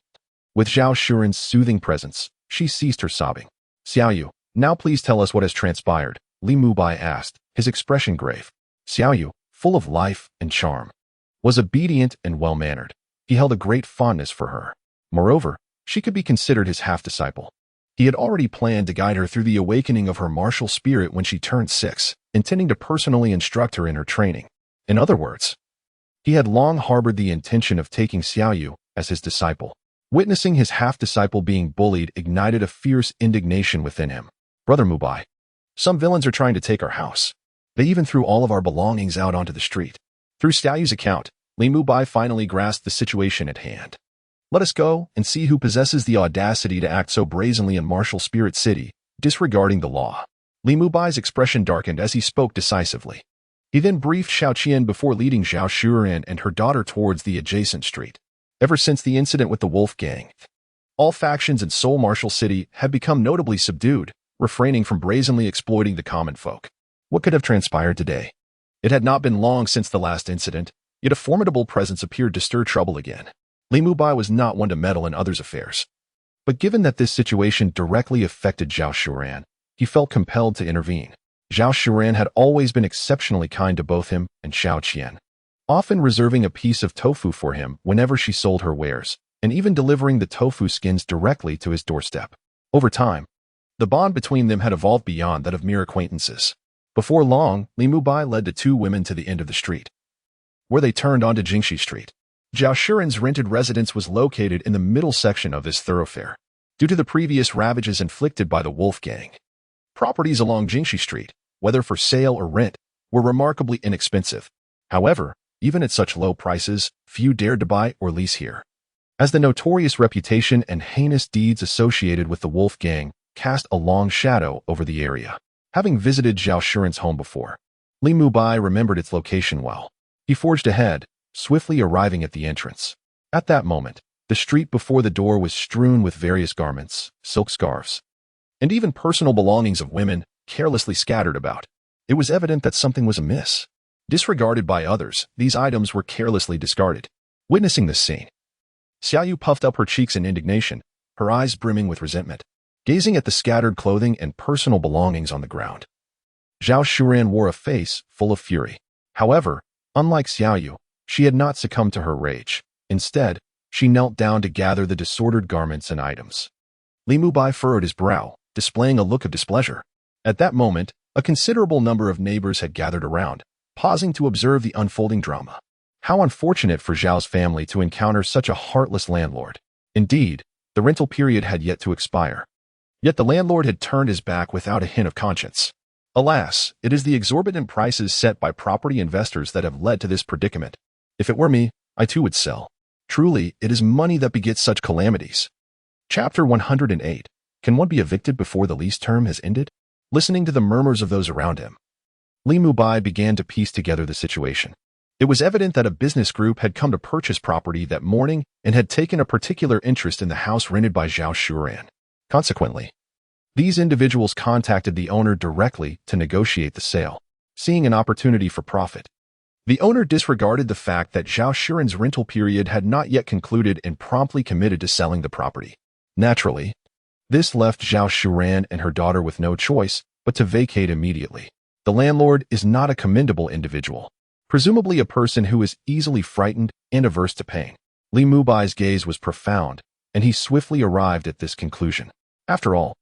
with Zhao Shuran's soothing presence, she ceased her sobbing. "Xiaoyu, now please tell us what has transpired," Li Mubai asked, his expression grave. Xiaoyu, full of life and charm, was obedient and well-mannered. He held a great fondness for her. Moreover, she could be considered his half-disciple. He had already planned to guide her through the awakening of her martial spirit when she turned 6, intending to personally instruct her in her training. In other words, he had long harbored the intention of taking Xiaoyu as his disciple. Witnessing his half-disciple being bullied ignited a fierce indignation within him. "Brother Mubai, some villains are trying to take our house. They even threw all of our belongings out onto the street." Through Xiaoyu's account, Li Mubai finally grasped the situation at hand. "Let us go and see who possesses the audacity to act so brazenly in Martial Spirit City, disregarding the law." Li Mubai's expression darkened as he spoke decisively. He then briefed Xiao Qian before leading Zhao Shuran and her daughter towards the adjacent street. Ever since the incident with the Wolf Gang, all factions in Seoul Martial City had become notably subdued, refraining from brazenly exploiting the common folk. What could have transpired today? It had not been long since the last incident, yet a formidable presence appeared to stir trouble again. Li Mubai was not one to meddle in others' affairs. But given that this situation directly affected Zhao Shuran, he felt compelled to intervene. Zhao Shuran had always been exceptionally kind to both him and Xiao Qian, often reserving a piece of tofu for him whenever she sold her wares, and even delivering the tofu skins directly to his doorstep. Over time, the bond between them had evolved beyond that of mere acquaintances. Before long, Li Mubai led the two women to the end of the street, where they turned onto Jingxi Street. Zhao Shuren's rented residence was located in the middle section of this thoroughfare. Due to the previous ravages inflicted by the wolf gang, properties along Jingxi Street, whether for sale or rent, were remarkably inexpensive. However, even at such low prices, few dared to buy or lease here, as the notorious reputation and heinous deeds associated with the wolf gang cast a long shadow over the area. Having visited Zhao Shuren's home before, Li Mubai remembered its location well. He forged ahead, swiftly arriving at the entrance. At that moment, the street before the door was strewn with various garments, silk scarves, and even personal belongings of women carelessly scattered about. It was evident that something was amiss. Disregarded by others, these items were carelessly discarded. Witnessing this scene, Xiaoyu puffed up her cheeks in indignation, her eyes brimming with resentment, gazing at the scattered clothing and personal belongings on the ground. Zhao Shuren wore a face full of fury. However, unlike Xiaoyu, she had not succumbed to her rage. Instead, she knelt down to gather the disordered garments and items. Li Mubai furrowed his brow, displaying a look of displeasure. At that moment, a considerable number of neighbors had gathered around, pausing to observe the unfolding drama. How unfortunate for Zhao's family to encounter such a heartless landlord. Indeed, the rental period had yet to expire. Yet the landlord had turned his back without a hint of conscience. Alas, it is the exorbitant prices set by property investors that have led to this predicament. If it were me, I too would sell. Truly, it is money that begets such calamities. Chapter 108. Can one be evicted before the lease term has ended? Listening to the murmurs of those around him, Li Mubai began to piece together the situation. It was evident that a business group had come to purchase property that morning and had taken a particular interest in the house rented by Zhao Shuren. Consequently, these individuals contacted the owner directly to negotiate the sale, seeing an opportunity for profit. The owner disregarded the fact that Zhao Shuren's rental period had not yet concluded and promptly committed to selling the property. Naturally, this left Zhao Shuren and her daughter with no choice but to vacate immediately. The landlord is not a commendable individual, presumably a person who is easily frightened and averse to pain. Li Mubai's gaze was profound, and he swiftly arrived at this conclusion. After all,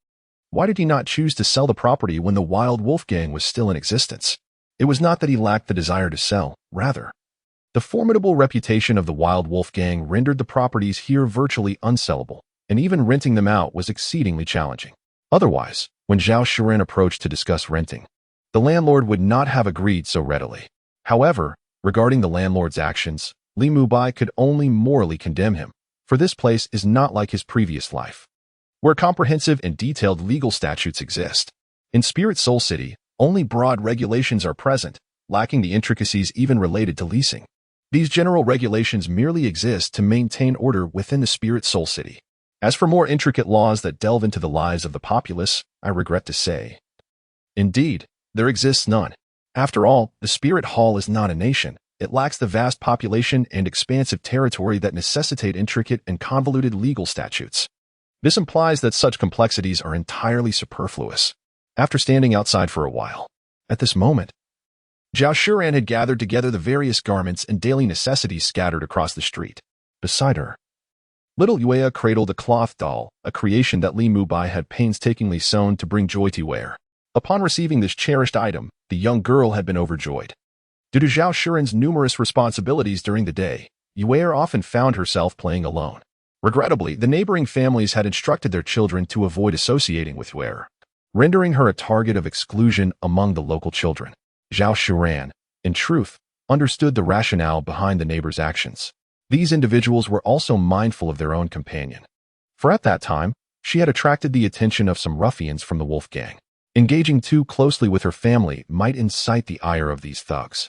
why did he not choose to sell the property when the wild wolf gang was still in existence? It was not that he lacked the desire to sell, rather, the formidable reputation of the wild wolf gang rendered the properties here virtually unsellable, and even renting them out was exceedingly challenging. Otherwise, when Zhao Shuren approached to discuss renting, the landlord would not have agreed so readily. However, regarding the landlord's actions, Li Mubai could only morally condemn him, for this place is not like his previous life, where comprehensive and detailed legal statutes exist. In Spirit Soul City, only broad regulations are present, lacking the intricacies even related to leasing. These general regulations merely exist to maintain order within the Spirit Soul City. As for more intricate laws that delve into the lives of the populace, I regret to say, indeed, there exists none. After all, the Spirit Hall is not a nation. It lacks the vast population and expansive territory that necessitate intricate and convoluted legal statutes. This implies that such complexities are entirely superfluous. After standing outside for a while, at this moment, Zhao Shuren had gathered together the various garments and daily necessities scattered across the street. Beside her, little Yuea cradled a cloth doll, a creation that Li Mubai had painstakingly sewn to bring joy to wear. Upon receiving this cherished item, the young girl had been overjoyed. Due to Zhao Shuren's numerous responsibilities during the day, Yuea often found herself playing alone. Regrettably, the neighboring families had instructed their children to avoid associating with Yuea, rendering her a target of exclusion among the local children. Zhao Shuren, in truth, understood the rationale behind the neighbors' actions. These individuals were also mindful of their own companion, for at that time, she had attracted the attention of some ruffians from the wolf gang. Engaging too closely with her family might incite the ire of these thugs.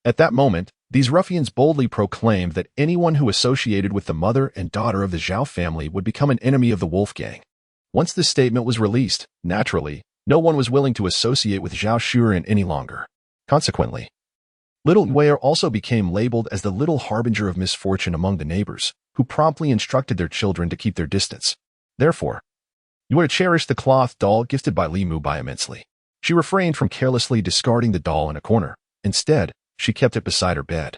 At that moment, these ruffians boldly proclaimed that anyone who associated with the mother and daughter of the Zhao family would become an enemy of the wolf gang. Once this statement was released, naturally, no one was willing to associate with Zhao Shuren any longer. Consequently, little Yuea also became labeled as the little harbinger of misfortune among the neighbors, who promptly instructed their children to keep their distance. Therefore, Yuea cherished the cloth doll gifted by Li Mubai immensely. She refrained from carelessly discarding the doll in a corner. Instead, she kept it beside her bed,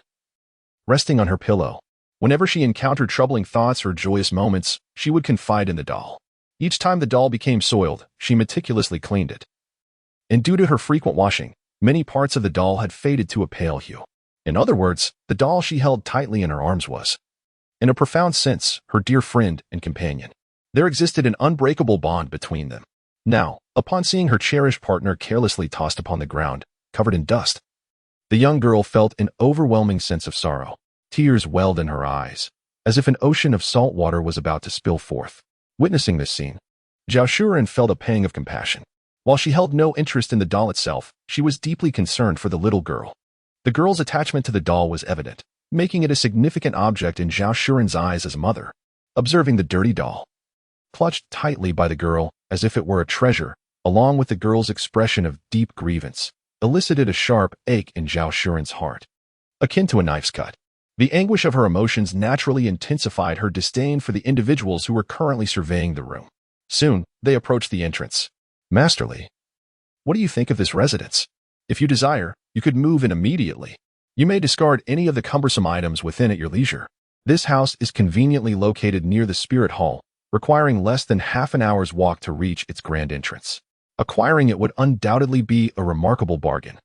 resting on her pillow. Whenever she encountered troubling thoughts or joyous moments, she would confide in the doll. Each time the doll became soiled, she meticulously cleaned it. And due to her frequent washing, many parts of the doll had faded to a pale hue. In other words, the doll she held tightly in her arms was, in a profound sense, her dear friend and companion. There existed an unbreakable bond between them. Now, upon seeing her cherished partner carelessly tossed upon the ground, covered in dust, the young girl felt an overwhelming sense of sorrow. Tears welled in her eyes, as if an ocean of salt water was about to spill forth. Witnessing this scene, Zhao Shuren felt a pang of compassion. While she held no interest in the doll itself, she was deeply concerned for the little girl. The girl's attachment to the doll was evident, making it a significant object in Zhao Shuren's eyes as a mother. Observing the dirty doll, clutched tightly by the girl as if it were a treasure, along with the girl's expression of deep grievance, elicited a sharp ache in Zhao Shuren's heart, akin to a knife's cut. The anguish of her emotions naturally intensified her disdain for the individuals who were currently surveying the room. Soon, they approached the entrance. Master Li, what do you think of this residence? If you desire, you could move in immediately. You may discard any of the cumbersome items within at your leisure. This house is conveniently located near the Spirit Hall, requiring less than half an hour's walk to reach its grand entrance. Acquiring it would undoubtedly be a remarkable bargain.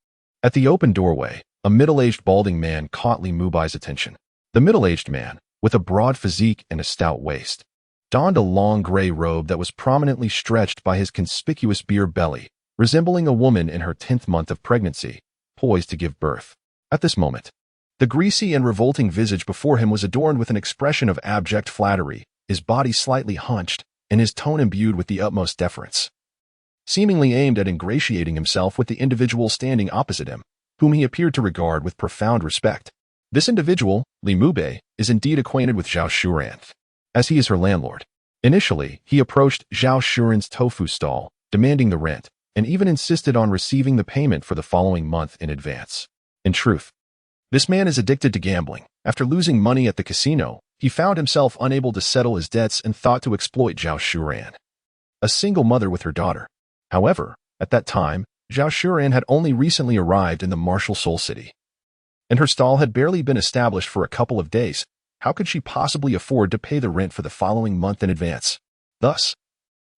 At the open doorway, a middle-aged balding man caught Li Mubai's attention. The middle-aged man, with a broad physique and a stout waist, donned a long gray robe that was prominently stretched by his conspicuous beer belly, resembling a woman in her 10th month of pregnancy, poised to give birth. At this moment, the greasy and revolting visage before him was adorned with an expression of abject flattery, his body slightly hunched, and his tone imbued with the utmost deference, seemingly aimed at ingratiating himself with the individual standing opposite him, whom he appeared to regard with profound respect. This individual, Li Mubai, is indeed acquainted with Zhao Shuren, as he is her landlord. Initially, he approached Zhao Shuren's tofu stall, demanding the rent, and even insisted on receiving the payment for the following month in advance. In truth, this man is addicted to gambling. After losing money at the casino, he found himself unable to settle his debts and thought to exploit Zhao Shuren, a single mother with her daughter. However, at that time, Zhao Shuren had only recently arrived in the martial Soul City, and her stall had barely been established for a couple of days. How could she possibly afford to pay the rent for the following month in advance? Thus,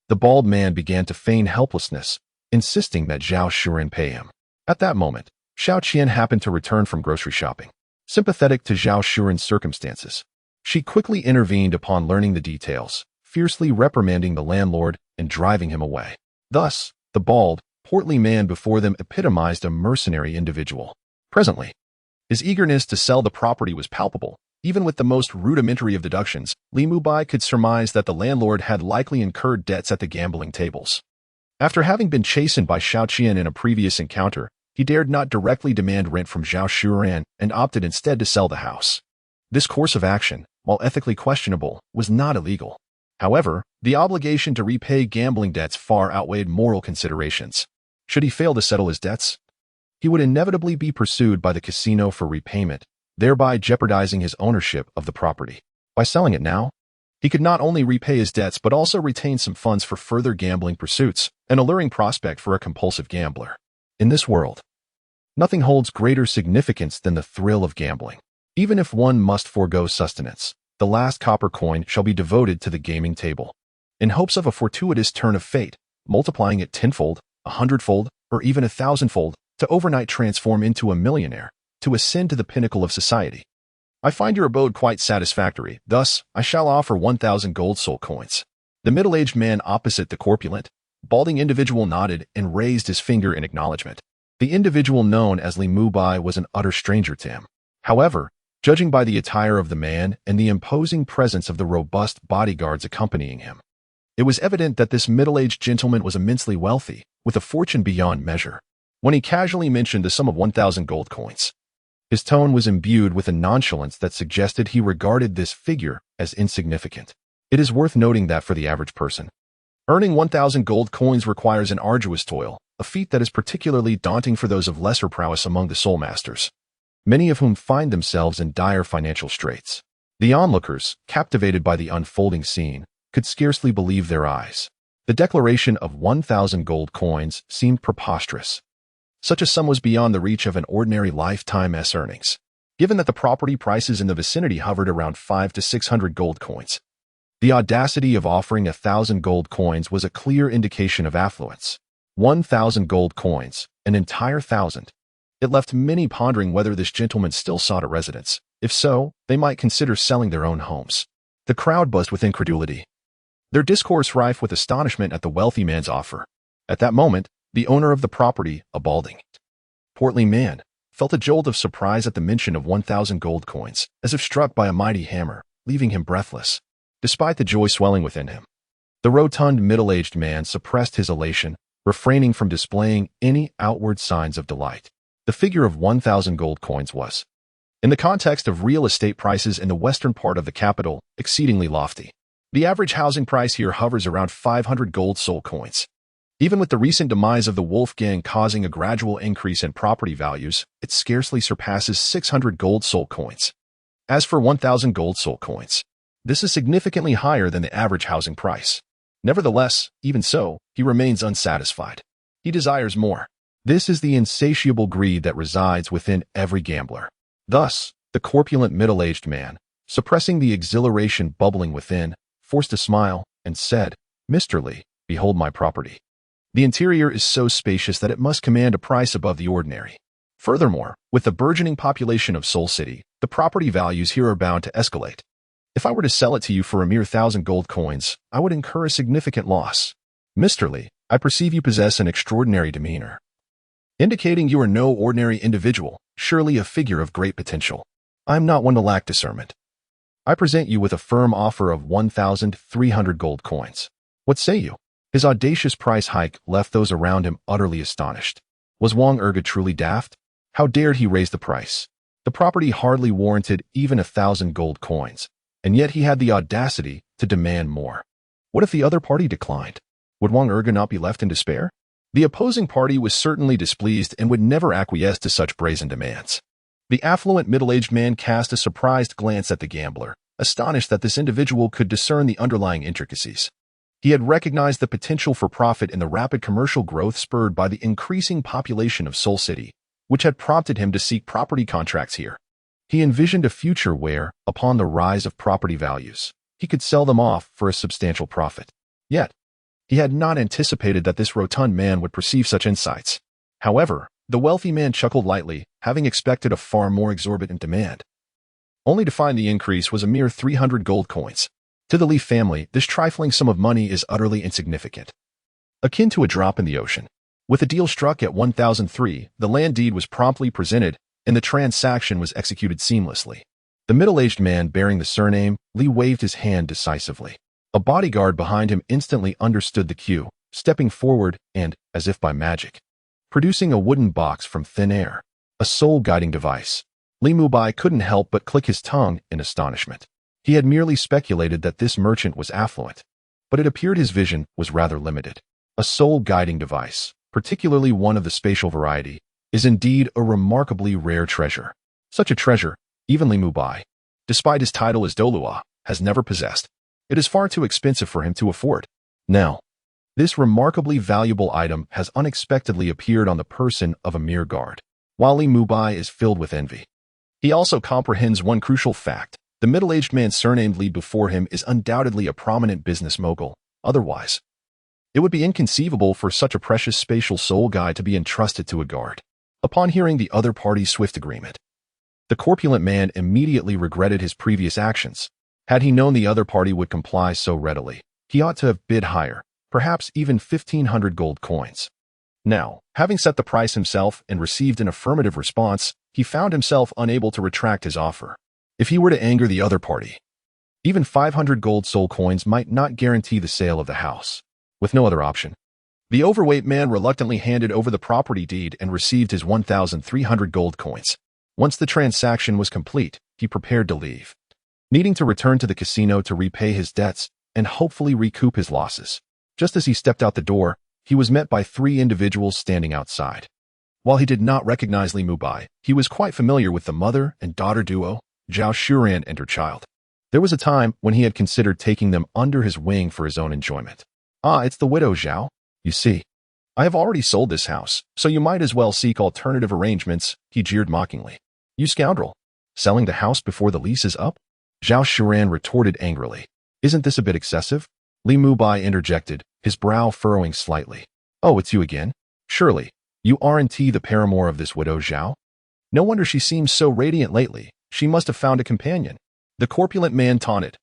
the bald man began to feign helplessness, insisting that Zhao Shuren pay him. At that moment, Xiao Qian happened to return from grocery shopping. Sympathetic to Zhao Shuren's circumstances, she quickly intervened upon learning the details, fiercely reprimanding the landlord and driving him away. Thus, the bald, portly man before them epitomized a mercenary individual. Presently, his eagerness to sell the property was palpable. Even with the most rudimentary of deductions, Li Mubai could surmise that the landlord had likely incurred debts at the gambling tables. After having been chastened by Xiao Qian in a previous encounter, he dared not directly demand rent from Zhao Shuren and opted instead to sell the house. This course of action, while ethically questionable, was not illegal. However, the obligation to repay gambling debts far outweighed moral considerations. Should he fail to settle his debts, he would inevitably be pursued by the casino for repayment, thereby jeopardizing his ownership of the property. By selling it now, he could not only repay his debts but also retain some funds for further gambling pursuits, an alluring prospect for a compulsive gambler. In this world, nothing holds greater significance than the thrill of gambling. Even if one must forego sustenance, the last copper coin shall be devoted to the gaming table, in hopes of a fortuitous turn of fate, multiplying it tenfold, 100-fold, or even 1,000-fold, to overnight transform into a millionaire, to ascend to the pinnacle of society. I find your abode quite satisfactory, thus I shall offer 1,000 gold soul coins. The middle-aged man opposite the corpulent, balding individual nodded and raised his finger in acknowledgement. The individual known as Li Mubai was an utter stranger to him. However, judging by the attire of the man and the imposing presence of the robust bodyguards accompanying him, it was evident that this middle-aged gentleman was immensely wealthy, with a fortune beyond measure. When he casually mentioned the sum of 1,000 gold coins, his tone was imbued with a nonchalance that suggested he regarded this figure as insignificant. It is worth noting that for the average person, earning 1,000 gold coins requires an arduous toil, a feat that is particularly daunting for those of lesser prowess among the soul masters, many of whom find themselves in dire financial straits. The onlookers, captivated by the unfolding scene, could scarcely believe their eyes. The declaration of 1,000 gold coins seemed preposterous. Such a sum was beyond the reach of an ordinary lifetime's earnings. given that the property prices in the vicinity hovered around 5 to 600 gold coins. The audacity of offering 1,000 gold coins was a clear indication of affluence. 1,000 gold coins, an entire thousand. It left many pondering whether this gentleman still sought a residence. If so, they might consider selling their own homes. The crowd buzzed with incredulity, their discourse rife with astonishment at the wealthy man's offer. At that moment, the owner of the property, a balding, portly man, felt a jolt of surprise at the mention of 1,000 gold coins, as if struck by a mighty hammer, leaving him breathless, despite the joy swelling within him. The rotund middle-aged man suppressed his elation, refraining from displaying any outward signs of delight. The figure of 1,000 gold coins was, in the context of real estate prices in the western part of the capital, exceedingly lofty. The average housing price here hovers around 500 gold soul coins. Even with the recent demise of the Wolf Gang causing a gradual increase in property values, it scarcely surpasses 600 gold soul coins. As for 1,000 gold soul coins, this is significantly higher than the average housing price. Nevertheless, even so, he remains unsatisfied. He desires more. This is the insatiable greed that resides within every gambler. Thus, the corpulent middle-aged man, suppressing the exhilaration bubbling within, forced a smile and said, "Mr. Li, behold my property. The interior is so spacious that it must command a price above the ordinary. Furthermore, with the burgeoning population of Seoul City, the property values here are bound to escalate. If I were to sell it to you for a mere 1,000 gold coins, I would incur a significant loss. Mr. Li, I perceive you possess an extraordinary demeanor, indicating you are no ordinary individual, surely a figure of great potential. I am not one to lack discernment. I present you with a firm offer of 1,300 gold coins. What say you?" His audacious price hike left those around him utterly astonished. Was Wang Erge truly daft? How dared he raise the price? The property hardly warranted even 1,000 gold coins, and yet he had the audacity to demand more. What if the other party declined? Would Wang Erge not be left in despair? The opposing party was certainly displeased and would never acquiesce to such brazen demands. The affluent middle-aged man cast a surprised glance at the gambler, astonished that this individual could discern the underlying intricacies. He had recognized the potential for profit in the rapid commercial growth spurred by the increasing population of Seoul City, which had prompted him to seek property contracts here. He envisioned a future where, upon the rise of property values, he could sell them off for a substantial profit. Yet, he had not anticipated that this rotund man would perceive such insights. However, the wealthy man chuckled lightly, having expected a far more exorbitant demand, only to find the increase was a mere 300 gold coins. To the Li family, this trifling sum of money is utterly insignificant, akin to a drop in the ocean. With a deal struck at 1,003, the land deed was promptly presented, and the transaction was executed seamlessly. The middle-aged man bearing the surname, Li, waved his hand decisively. A bodyguard behind him instantly understood the cue, stepping forward and, as if by magic, producing a wooden box from thin air, a soul-guiding device. Li Mubai couldn't help but click his tongue in astonishment. He had merely speculated that this merchant was affluent, but it appeared his vision was rather limited. A soul-guiding device, particularly one of the spatial variety, is indeed a remarkably rare treasure. Such a treasure, even Li Mubai, despite his title as Douluo, has never possessed. It is far too expensive for him to afford. Now, this remarkably valuable item has unexpectedly appeared on the person of a mere guard. While Li Mubai is filled with envy, he also comprehends one crucial fact. The middle-aged man surnamed Li before him is undoubtedly a prominent business mogul. Otherwise, it would be inconceivable for such a precious spatial soul guide to be entrusted to a guard. Upon hearing the other party's swift agreement, the corpulent man immediately regretted his previous actions. Had he known the other party would comply so readily, he ought to have bid higher, perhaps even 1,500 gold coins. Now, having set the price himself and received an affirmative response, he found himself unable to retract his offer. If he were to anger the other party, even 500 gold soul coins might not guarantee the sale of the house. With no other option, the overweight man reluctantly handed over the property deed and received his 1,300 gold coins. Once the transaction was complete, he prepared to leave, needing to return to the casino to repay his debts and hopefully recoup his losses. Just as he stepped out the door, he was met by 3 individuals standing outside. While he did not recognize Li Mubai, he was quite familiar with the mother and daughter duo, Zhao Shuran and her child. There was a time when he had considered taking them under his wing for his own enjoyment. "Ah, it's the widow Zhao. You see, I have already sold this house, so you might as well seek alternative arrangements," he jeered mockingly. "You scoundrel. Selling the house before the lease is up? Zhao Shuran retorted angrily. Isn't this a bit excessive? Li Mubai interjected, his brow furrowing slightly. Oh, it's you again? Surely, you aren't the paramour of this widow Zhao? No wonder she seems so radiant lately. She must have found a companion. The corpulent man taunted,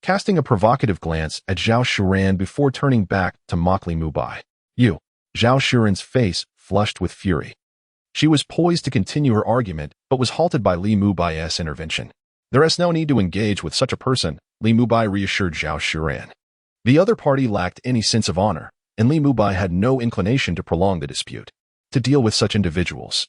casting a provocative glance at Zhao Shuran before turning back to mock Li Mubai. You. Zhao Shuran's face flushed with fury. She was poised to continue her argument, but was halted by Li Mubai's intervention. There is no need to engage with such a person, Li Mubai reassured Zhao Shuran. The other party lacked any sense of honor, and Li Mubai had no inclination to prolong the dispute. To deal with such individuals,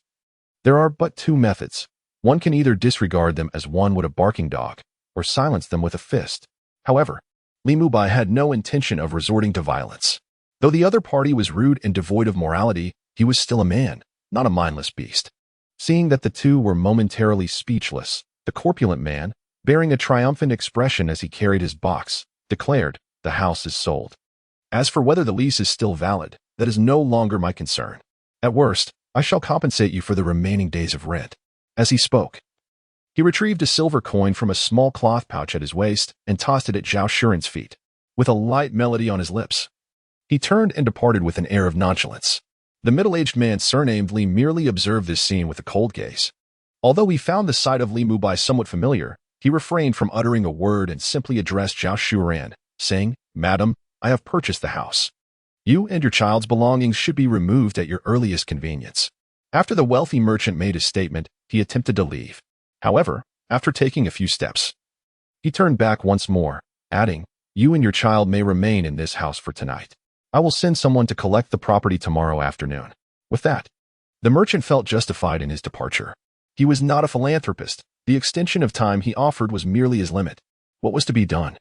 there are but two methods. One can either disregard them as one would a barking dog, or silence them with a fist. However, Li Mubai had no intention of resorting to violence. Though the other party was rude and devoid of morality, he was still a man, not a mindless beast. Seeing that the two were momentarily speechless, the corpulent man, bearing a triumphant expression as he carried his box, declared, "The house is sold. As for whether the lease is still valid, that is no longer my concern. At worst, I shall compensate you for the remaining days of rent." As he spoke, he retrieved a silver coin from a small cloth pouch at his waist and tossed it at Zhao Shuran's feet. With a light melody on his lips, he turned and departed with an air of nonchalance. The middle-aged man surnamed Li merely observed this scene with a cold gaze. Although he found the sight of Li Mubai somewhat familiar, he refrained from uttering a word and simply addressed Zhao Shuran, saying, "Madam, I have purchased the house. You and your child's belongings should be removed at your earliest convenience." After the wealthy merchant made his statement, he attempted to leave. However, after taking a few steps, he turned back once more, adding, "You and your child may remain in this house for tonight. I will send someone to collect the property tomorrow afternoon." With that, the merchant felt justified in his departure. He was not a philanthropist. The extension of time he offered was merely his limit. What was to be done?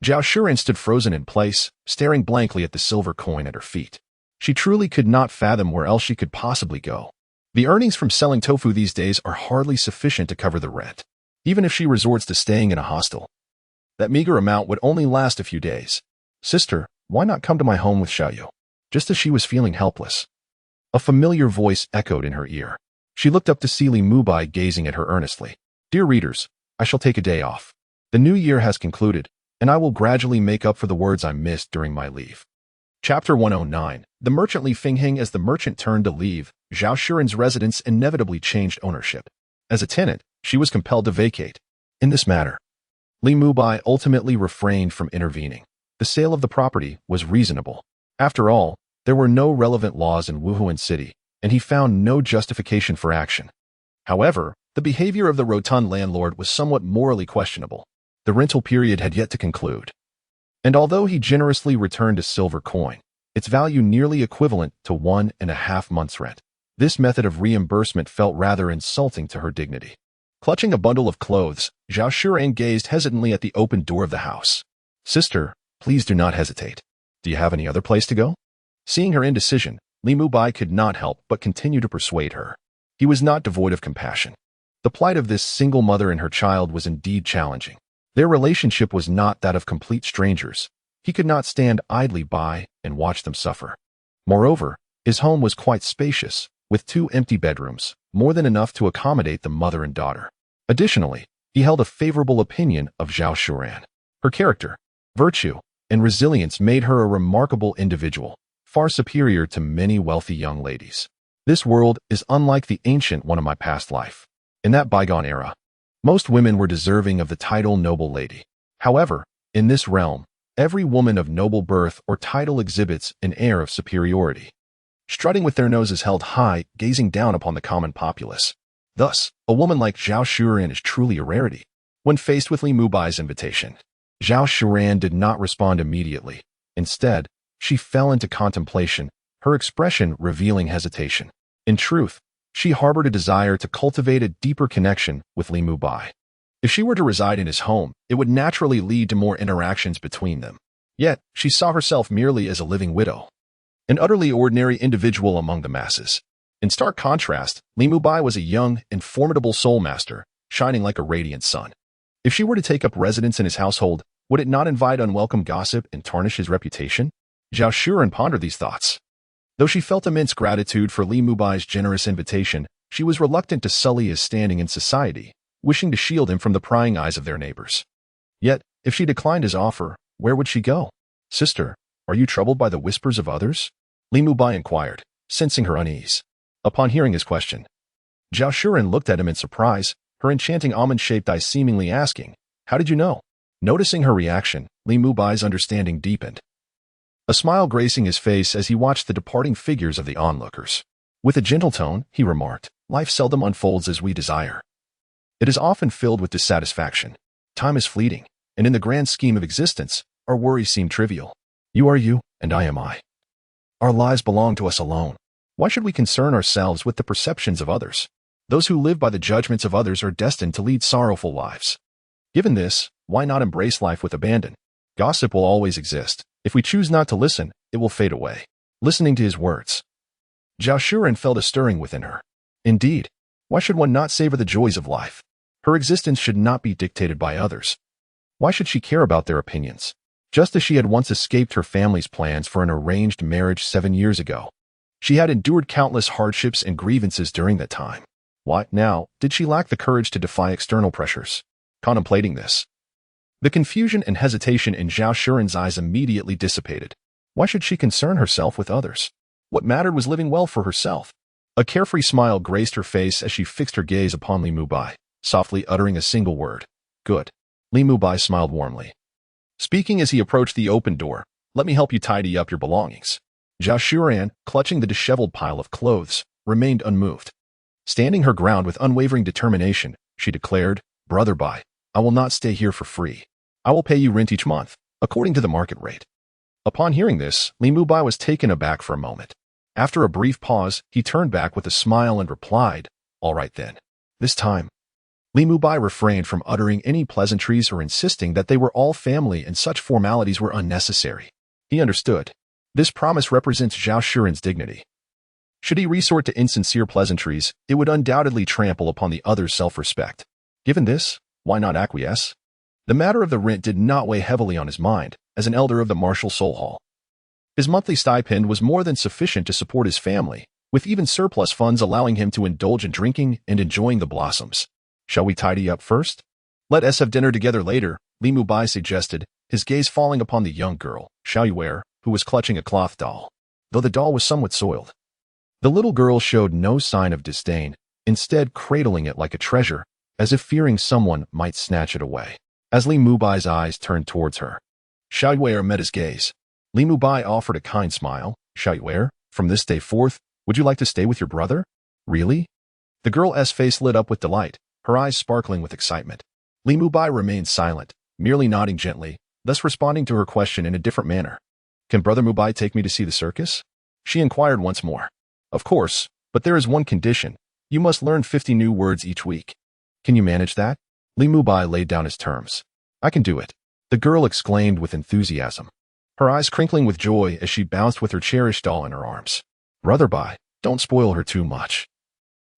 Zhao Shuran stood frozen in place, staring blankly at the silver coin at her feet. She truly could not fathom where else she could possibly go. The earnings from selling tofu these days are hardly sufficient to cover the rent. Even if she resorts to staying in a hostel, that meager amount would only last a few days. "Sister, why not come to my home with Xiaoyu?" Just as she was feeling helpless, a familiar voice echoed in her ear. She looked up to see Li Mubai gazing at her earnestly. "Dear readers, I shall take a day off. The new year has concluded, and I will gradually make up for the words I missed during my leave." Chapter 109. The merchant Li Fingheng. As the merchant turned to leave, Zhao Shuran's residence inevitably changed ownership. As a tenant, she was compelled to vacate. In this matter, Li Mubai ultimately refrained from intervening. The sale of the property was reasonable. After all, there were no relevant laws in Wuhuan City, and he found no justification for action. However, the behavior of the rotund landlord was somewhat morally questionable. The rental period had yet to conclude, and although he generously returned a silver coin, its value nearly equivalent to 1.5 months' rent, this method of reimbursement felt rather insulting to her dignity. Clutching a bundle of clothes, Zhao Shuran gazed hesitantly at the open door of the house. "Sister, please do not hesitate. Do you have any other place to go?" Seeing her indecision, Li Mubai could not help but continue to persuade her. He was not devoid of compassion. The plight of this single mother and her child was indeed challenging. Their relationship was not that of complete strangers. He could not stand idly by and watch them suffer. Moreover, his home was quite spacious, with 2 empty bedrooms, more than enough to accommodate the mother and daughter. Additionally, he held a favorable opinion of Zhao Shuran. Her character, virtue, and resilience made her a remarkable individual, far superior to many wealthy young ladies. This world is unlike the ancient one of my past life. In that bygone era, most women were deserving of the title noble lady. However, in this realm, every woman of noble birth or title exhibits an air of superiority, strutting with their noses held high, gazing down upon the common populace. Thus, a woman like Zhao Shuran is truly a rarity. When faced with Li Mubai's invitation, Zhao Shuran did not respond immediately. Instead, she fell into contemplation, her expression revealing hesitation. In truth, she harbored a desire to cultivate a deeper connection with Li Mubai. If she were to reside in his home, it would naturally lead to more interactions between them. Yet, she saw herself merely as a living widow, an utterly ordinary individual among the masses. In stark contrast, Li Mubai was a young and formidable soul master, shining like a radiant sun. If she were to take up residence in his household, would it not invite unwelcome gossip and tarnish his reputation? Zhao Shuran pondered these thoughts. Though she felt immense gratitude for Li Mubai's generous invitation, she was reluctant to sully his standing in society, wishing to shield him from the prying eyes of their neighbors. Yet, if she declined his offer, where would she go? Sister, are you troubled by the whispers of others? Li Mubai inquired, sensing her unease. Upon hearing his question, Zhao Shuren looked at him in surprise, her enchanting almond-shaped eyes seemingly asking, "How did you know?" Noticing her reaction, Li Mubai's understanding deepened. A smile gracing his face as he watched the departing figures of the onlookers. With a gentle tone, he remarked, "Life seldom unfolds as we desire. It is often filled with dissatisfaction. Time is fleeting, and in the grand scheme of existence, our worries seem trivial. You are you, and I am I. Our lives belong to us alone. Why should we concern ourselves with the perceptions of others? Those who live by the judgments of others are destined to lead sorrowful lives. Given this, why not embrace life with abandon? Gossip will always exist. If we choose not to listen, it will fade away." Listening to his words, Zhao Shuren felt a stirring within her. Indeed, why should one not savor the joys of life? Her existence should not be dictated by others. Why should she care about their opinions? Just as she had once escaped her family's plans for an arranged marriage 7 years ago, she had endured countless hardships and grievances during that time. Why, now, did she lack the courage to defy external pressures? Contemplating this, the confusion and hesitation in Zhao Shuren's eyes immediately dissipated. Why should she concern herself with others? What mattered was living well for herself. A carefree smile graced her face as she fixed her gaze upon Li Mubai, softly uttering a single word. "Good." Li Mubai smiled warmly, speaking as he approached the open door. "Let me help you tidy up your belongings." Zhao Shuren, clutching the disheveled pile of clothes, remained unmoved. Standing her ground with unwavering determination, she declared, "Brother Bai, I will not stay here for free. I will pay you rent each month, according to the market rate." Upon hearing this, Li Mubai was taken aback for a moment. After a brief pause, he turned back with a smile and replied, "All right then." This time, Li Mubai refrained from uttering any pleasantries or insisting that they were all family and such formalities were unnecessary. He understood. This promise represents Zhao Shuren's dignity. Should he resort to insincere pleasantries, it would undoubtedly trample upon the other's self-respect. Given this, why not acquiesce? The matter of the rent did not weigh heavily on his mind, as an elder of the martial soul hall. His monthly stipend was more than sufficient to support his family, with even surplus funds allowing him to indulge in drinking and enjoying the blossoms. "Shall we tidy up first? Let us have dinner together later," Li Mubai suggested, his gaze falling upon the young girl, Xiaoyue, who was clutching a cloth doll. Though the doll was somewhat soiled, the little girl showed no sign of disdain, instead cradling it like a treasure, as if fearing someone might snatch it away. As Li Mubai's eyes turned towards her, Xiaoyue met his gaze. Li Mubai offered a kind smile. "Xiaoyue, from this day forth, would you like to stay with your brother?" "Really?" The girl's face lit up with delight, her eyes sparkling with excitement. Li Mubai remained silent, merely nodding gently, thus responding to her question in a different manner. "Can Brother Mubai take me to see the circus?" she inquired once more. "Of course, but there is one condition. You must learn 50 new words each week. Can you manage that?" Li Mubai laid down his terms. "I can do it," the girl exclaimed with enthusiasm, her eyes crinkling with joy as she bounced with her cherished doll in her arms. "Brother Bai, don't spoil her too much."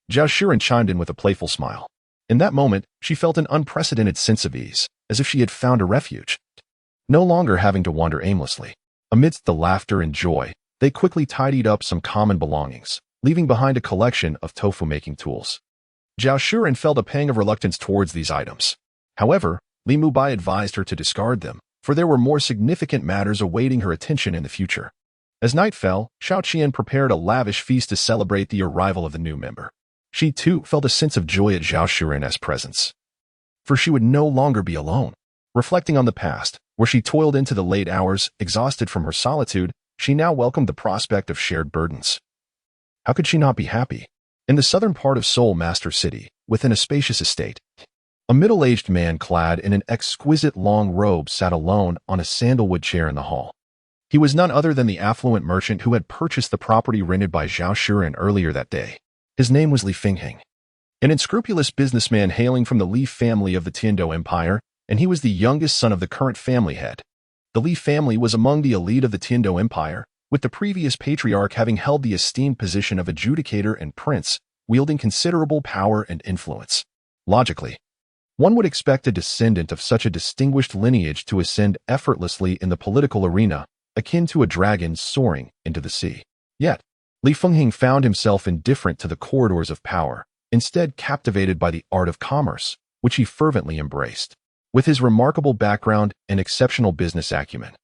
Zhao Shuren chimed in with a playful smile. In that moment, she felt an unprecedented sense of ease, as if she had found a refuge, no longer having to wander aimlessly. Amidst the laughter and joy, they quickly tidied up some common belongings, leaving behind a collection of tofu-making tools. Zhao Shuren felt a pang of reluctance towards these items. However, Li Mubai advised her to discard them, for there were more significant matters awaiting her attention in the future. As night fell, Xiao Qian prepared a lavish feast to celebrate the arrival of the new member. She, too, felt a sense of joy at Zhao Shuren's presence, for she would no longer be alone. Reflecting on the past, where she toiled into the late hours, exhausted from her solitude, she now welcomed the prospect of shared burdens. How could she not be happy? In the southern part of Seoul Master City, within a spacious estate, a middle-aged man clad in an exquisite long robe sat alone on a sandalwood chair in the hall. He was none other than the affluent merchant who had purchased the property rented by Zhao Shuren earlier that day. His name was Li Fingheng, an unscrupulous businessman hailing from the Li family of the Tiando Empire, and he was the youngest son of the current family head. The Li family was among the elite of the Tiando Empire, with the previous patriarch having held the esteemed position of adjudicator and prince, wielding considerable power and influence. Logically, one would expect a descendant of such a distinguished lineage to ascend effortlessly in the political arena, akin to a dragon soaring into the sea. Yet, Li Fingheng found himself indifferent to the corridors of power, instead captivated by the art of commerce, which he fervently embraced. With his remarkable background and exceptional business acumen,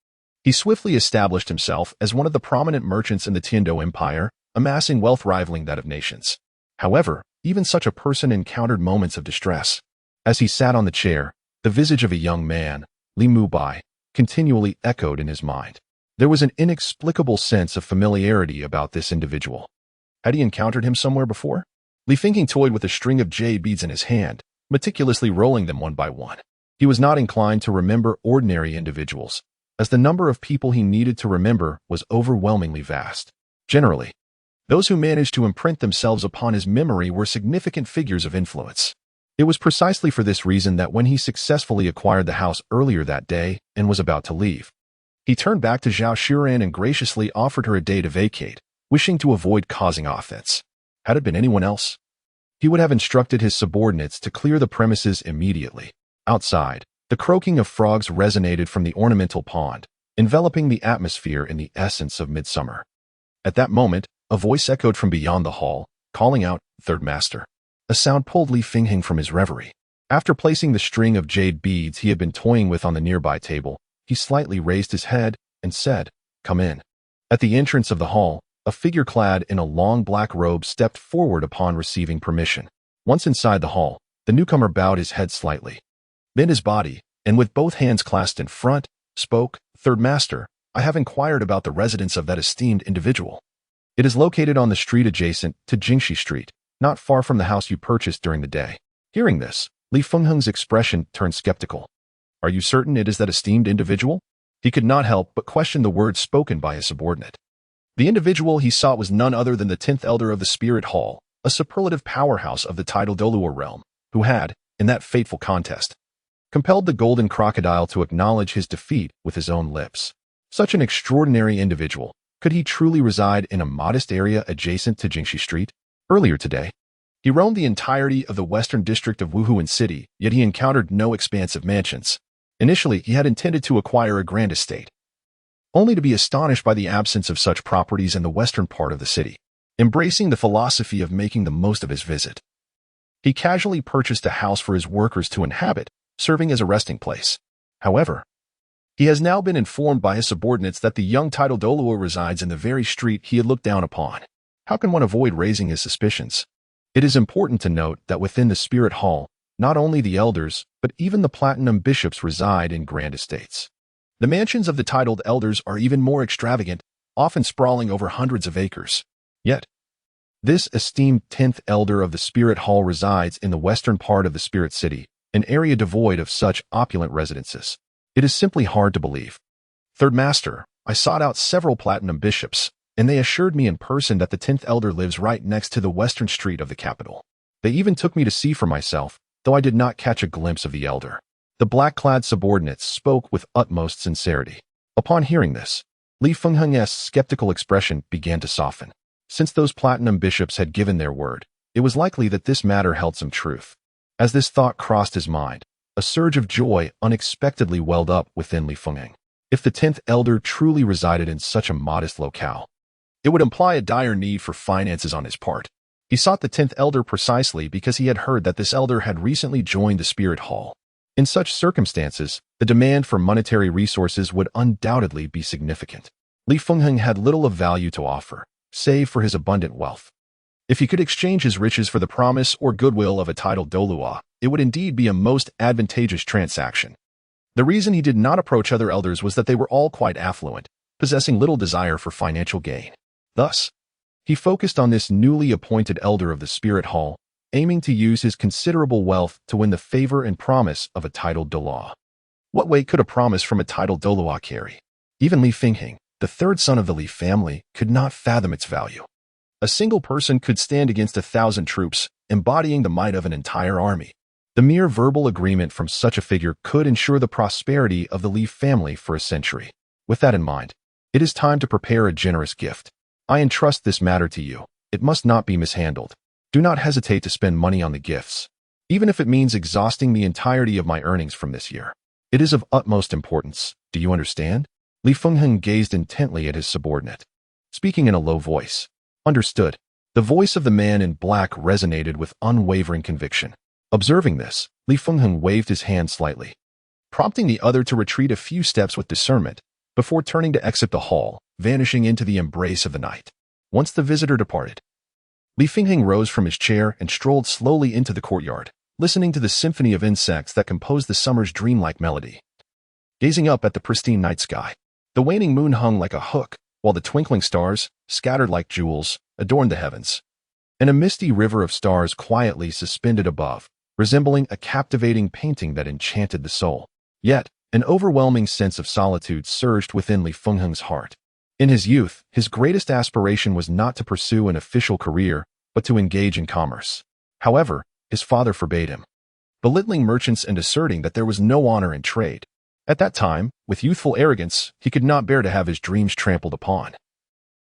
he swiftly established himself as one of the prominent merchants in the Tiando Empire, amassing wealth rivaling that of nations. However, even such a person encountered moments of distress. As he sat on the chair, the visage of a young man, Li Mubai, continually echoed in his mind. There was an inexplicable sense of familiarity about this individual. Had he encountered him somewhere before? Li Fenghe toyed with a string of jade beads in his hand, meticulously rolling them one by one. He was not inclined to remember ordinary individuals, as the number of people he needed to remember was overwhelmingly vast. Generally, those who managed to imprint themselves upon his memory were significant figures of influence. It was precisely for this reason that when he successfully acquired the house earlier that day and was about to leave, he turned back to Zhao Shuran and graciously offered her a day to vacate, wishing to avoid causing offense. Had it been anyone else, he would have instructed his subordinates to clear the premises immediately. Outside, the croaking of frogs resonated from the ornamental pond, enveloping the atmosphere in the essence of midsummer. At that moment, a voice echoed from beyond the hall, calling out, "Third Master." A sound pulled Li Fenghe from his reverie. After placing the string of jade beads he had been toying with on the nearby table, he slightly raised his head and said, "Come in." At the entrance of the hall, a figure clad in a long black robe stepped forward upon receiving permission. Once inside the hall, the newcomer bowed his head slightly, bent his body, and with both hands clasped in front, spoke, "Third Master, I have inquired about the residence of that esteemed individual. It is located on the street adjacent to Jingxi Street, not far from the house you purchased during the day." Hearing this, Li Fenghe's expression turned skeptical. "Are you certain it is that esteemed individual?" He could not help but question the words spoken by his subordinate. The individual he sought was none other than the 10th elder of the Spirit Hall, a superlative powerhouse of the tidal Douluo realm, who had, in that fateful contest, compelled the Golden Crocodile to acknowledge his defeat with his own lips. Such an extraordinary individual, could he truly reside in a modest area adjacent to Jingxi Street? Earlier today, he roamed the entirety of the western district of Wuhuan City, yet he encountered no expansive mansions. Initially, he had intended to acquire a grand estate, only to be astonished by the absence of such properties in the western part of the city. Embracing the philosophy of making the most of his visit, he casually purchased a house for his workers to inhabit, serving as a resting place. However, he has now been informed by his subordinates that the young tidal Douluo resides in the very street he had looked down upon. How can one avoid raising his suspicions? It is important to note that within the Spirit Hall, not only the elders, but even the platinum bishops reside in grand estates. The mansions of the titled elders are even more extravagant, often sprawling over hundreds of acres. Yet, this esteemed 10th elder of the Spirit Hall resides in the western part of the Spirit City, an area devoid of such opulent residences. It is simply hard to believe. Third Master, I sought out several platinum bishops, and they assured me in person that the 10th elder lives right next to the western street of the capital. They even took me to see for myself, though I did not catch a glimpse of the elder. The black-clad subordinates spoke with utmost sincerity. Upon hearing this, Li Fenghe's skeptical expression began to soften. Since those platinum bishops had given their word, it was likely that this matter held some truth. As this thought crossed his mind, a surge of joy unexpectedly welled up within Li Fenghe. If the 10th elder truly resided in such a modest locale, it would imply a dire need for finances on his part. He sought the 10th elder precisely because he had heard that this elder had recently joined the Spirit Hall. In such circumstances, the demand for monetary resources would undoubtedly be significant. Li Fenghe had little of value to offer, save for his abundant wealth. If he could exchange his riches for the promise or goodwill of a titled Douluo, it would indeed be a most advantageous transaction. The reason he did not approach other elders was that they were all quite affluent, possessing little desire for financial gain. Thus, he focused on this newly appointed elder of the Spirit Hall, aiming to use his considerable wealth to win the favor and promise of a titled Douluo. What weight could a promise from a titled Douluo carry? Even Li Fenghe, the third son of the Li family, could not fathom its value. A single person could stand against 1,000 troops, embodying the might of an entire army. The mere verbal agreement from such a figure could ensure the prosperity of the Li family for a century. With that in mind, it is time to prepare a generous gift. I entrust this matter to you. It must not be mishandled. Do not hesitate to spend money on the gifts, even if it means exhausting the entirety of my earnings from this year. It is of utmost importance. Do you understand? Li Fenghe gazed intently at his subordinate, speaking in a low voice. Understood. The voice of the man in black resonated with unwavering conviction. Observing this, Li Fengheng waved his hand slightly, prompting the other to retreat a few steps with discernment before turning to exit the hall, vanishing into the embrace of the night. Once the visitor departed, Li Fengheng rose from his chair and strolled slowly into the courtyard, listening to the symphony of insects that composed the summer's dreamlike melody. Gazing up at the pristine night sky, the waning moon hung like a hook, while the twinkling stars, scattered like jewels, adorned the heavens. And a misty river of stars quietly suspended above, resembling a captivating painting that enchanted the soul. Yet, an overwhelming sense of solitude surged within Li Fengheng's heart. In his youth, his greatest aspiration was not to pursue an official career, but to engage in commerce. However, his father forbade him, belittling merchants and asserting that there was no honor in trade. At that time, with youthful arrogance, he could not bear to have his dreams trampled upon,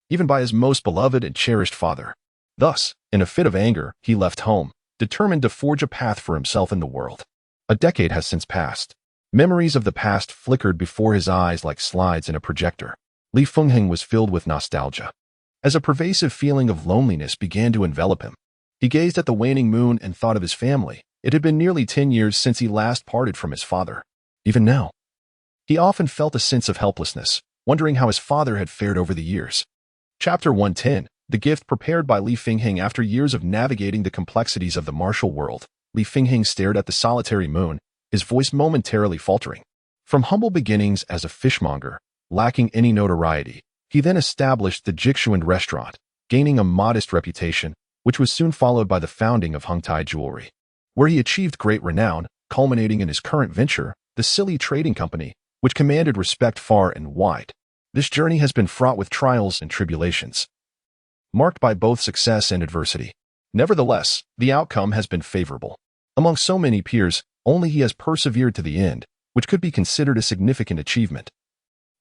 even by his most beloved and cherished father. Thus, in a fit of anger, he left home, determined to forge a path for himself in the world. A decade has since passed. Memories of the past flickered before his eyes like slides in a projector. Li Fengheng was filled with nostalgia, as a pervasive feeling of loneliness began to envelop him. He gazed at the waning moon and thought of his family. It had been nearly 10 years since he last parted from his father. Even now, he often felt a sense of helplessness, wondering how his father had fared over the years. Chapter 110, The Gift Prepared by Li Fengheng. After years of navigating the complexities of the martial world, Li Fengheng stared at the solitary moon, his voice momentarily faltering. From humble beginnings as a fishmonger, lacking any notoriety, he then established the Jixuan restaurant, gaining a modest reputation, which was soon followed by the founding of Hengtai Jewelry, where he achieved great renown, culminating in his current venture, the Silly Trading Company, which commanded respect far and wide. This journey has been fraught with trials and tribulations, marked by both success and adversity. Nevertheless, the outcome has been favorable. Among so many peers, only he has persevered to the end, which could be considered a significant achievement.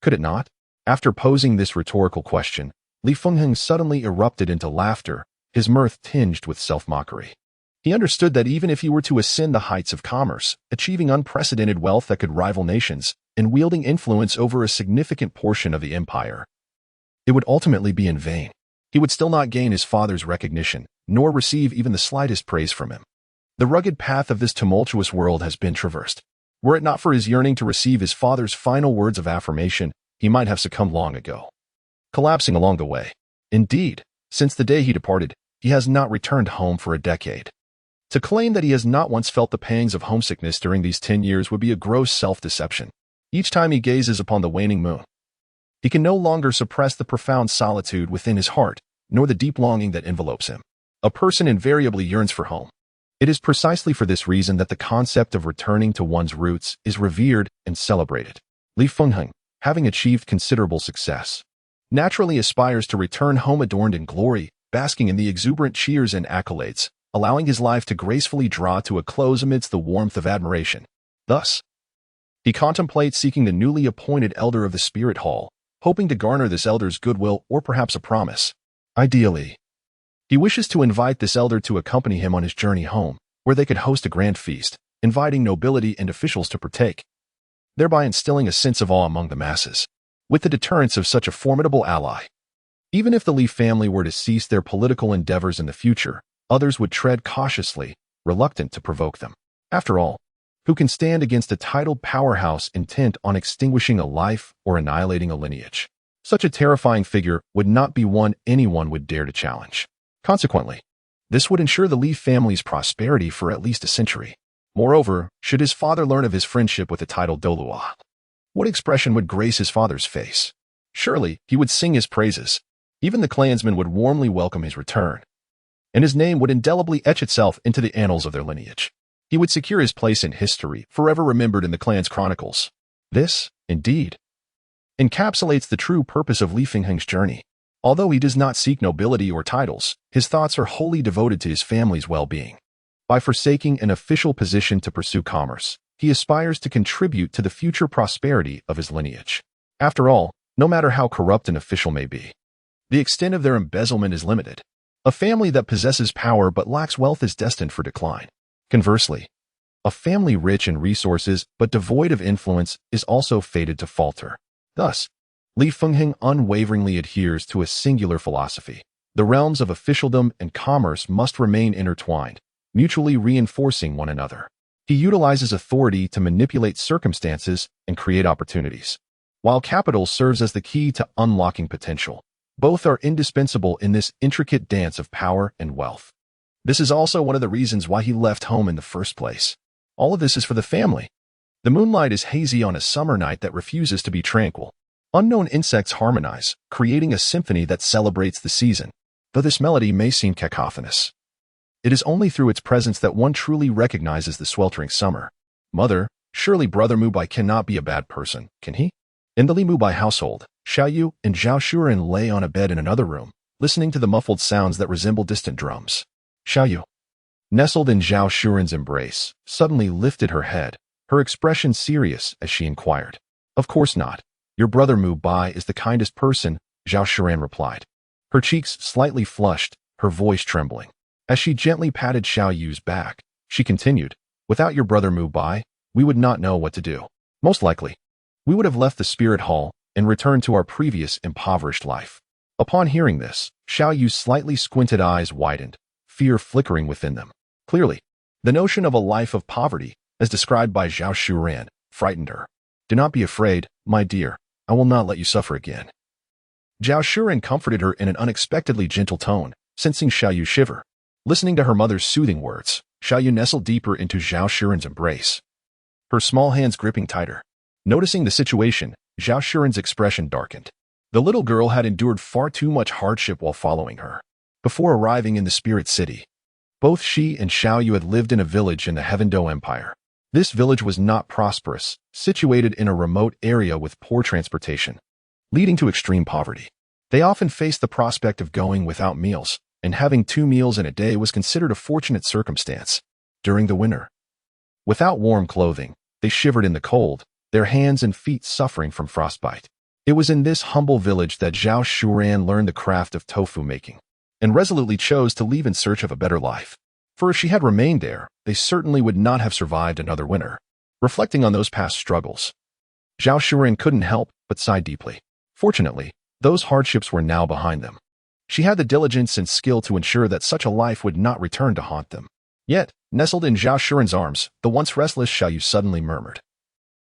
Could it not? After posing this rhetorical question, Li Fengheng suddenly erupted into laughter, his mirth tinged with self-mockery. He understood that even if he were to ascend the heights of commerce, achieving unprecedented wealth that could rival nations, and wielding influence over a significant portion of the empire, it would ultimately be in vain. He would still not gain his father's recognition, nor receive even the slightest praise from him. The rugged path of this tumultuous world has been traversed. Were it not for his yearning to receive his father's final words of affirmation, he might have succumbed long ago, collapsing along the way. Indeed, since the day he departed, he has not returned home for a decade. To claim that he has not once felt the pangs of homesickness during these 10 years would be a gross self-deception. Each time he gazes upon the waning moon, he can no longer suppress the profound solitude within his heart, nor the deep longing that envelopes him. A person invariably yearns for home. It is precisely for this reason that the concept of returning to one's roots is revered and celebrated. Li Fengheng, having achieved considerable success, naturally aspires to return home adorned in glory, basking in the exuberant cheers and accolades, allowing his life to gracefully draw to a close amidst the warmth of admiration. Thus, he contemplates seeking the newly appointed elder of the spirit hall, hoping to garner this elder's goodwill or perhaps a promise. Ideally, he wishes to invite this elder to accompany him on his journey home, where they could host a grand feast, inviting nobility and officials to partake, thereby instilling a sense of awe among the masses. With the deterrence of such a formidable ally, even if the Li family were to cease their political endeavors in the future, others would tread cautiously, reluctant to provoke them. After all, who can stand against a titled powerhouse intent on extinguishing a life or annihilating a lineage? Such a terrifying figure would not be one anyone would dare to challenge. Consequently, this would ensure the Li family's prosperity for at least a century. Moreover, should his father learn of his friendship with the titled Douluo, what expression would grace his father's face? Surely, he would sing his praises. Even the clansmen would warmly welcome his return, and his name would indelibly etch itself into the annals of their lineage. He would secure his place in history, forever remembered in the clan's chronicles. This, indeed, encapsulates the true purpose of Li Fengheng's journey. Although he does not seek nobility or titles, his thoughts are wholly devoted to his family's well-being. By forsaking an official position to pursue commerce, he aspires to contribute to the future prosperity of his lineage. After all, no matter how corrupt an official may be, the extent of their embezzlement is limited. A family that possesses power but lacks wealth is destined for decline. Conversely, a family rich in resources but devoid of influence is also fated to falter. Thus, Li Fengheng unwaveringly adheres to a singular philosophy. The realms of officialdom and commerce must remain intertwined, mutually reinforcing one another. He utilizes authority to manipulate circumstances and create opportunities, while capital serves as the key to unlocking potential. Both are indispensable in this intricate dance of power and wealth. This is also one of the reasons why he left home in the first place. All of this is for the family. The moonlight is hazy on a summer night that refuses to be tranquil. Unknown insects harmonize, creating a symphony that celebrates the season. Though this melody may seem cacophonous, it is only through its presence that one truly recognizes the sweltering summer. Mother, surely Brother Mu Bai cannot be a bad person, can he? In the Li Mubai household, Xiaoyu and Zhao Shuren lay on a bed in another room, listening to the muffled sounds that resemble distant drums. Xiaoyu, nestled in Zhao Shuren's embrace, suddenly lifted her head, her expression serious as she inquired. Of course not. Your brother Mu Bai is the kindest person, Zhao Shuren replied. Her cheeks slightly flushed, her voice trembling. As she gently patted Xiaoyu's back, she continued, without your brother Mu Bai, we would not know what to do. Most likely, we would have left the spirit hall and returned to our previous impoverished life. Upon hearing this, Xiaoyu's slightly squinted eyes widened, fear flickering within them. Clearly, the notion of a life of poverty, as described by Zhao Shuren, frightened her. Do not be afraid, my dear, I will not let you suffer again. Zhao Shuren comforted her in an unexpectedly gentle tone, sensing Xiaoyu shiver. Listening to her mother's soothing words, Xiaoyu nestled deeper into Zhao Shuren's embrace, her small hands gripping tighter. Noticing the situation, Zhao Shuren's expression darkened. The little girl had endured far too much hardship while following her. Before arriving in the spirit city, both she and Xiaoyu had lived in a village in the Heavendo Empire. This village was not prosperous, situated in a remote area with poor transportation, leading to extreme poverty. They often faced the prospect of going without meals, and having 2 meals in a day was considered a fortunate circumstance. During the winter, without warm clothing, they shivered in the cold, their hands and feet suffering from frostbite. It was in this humble village that Zhao Shuren learned the craft of tofu making, and resolutely chose to leave in search of a better life. For if she had remained there, they certainly would not have survived another winter. Reflecting on those past struggles, Zhao Shuren couldn't help but sigh deeply. Fortunately, those hardships were now behind them. She had the diligence and skill to ensure that such a life would not return to haunt them. Yet, nestled in Zhao Shuren's arms, the once restless Xiaoyu suddenly murmured,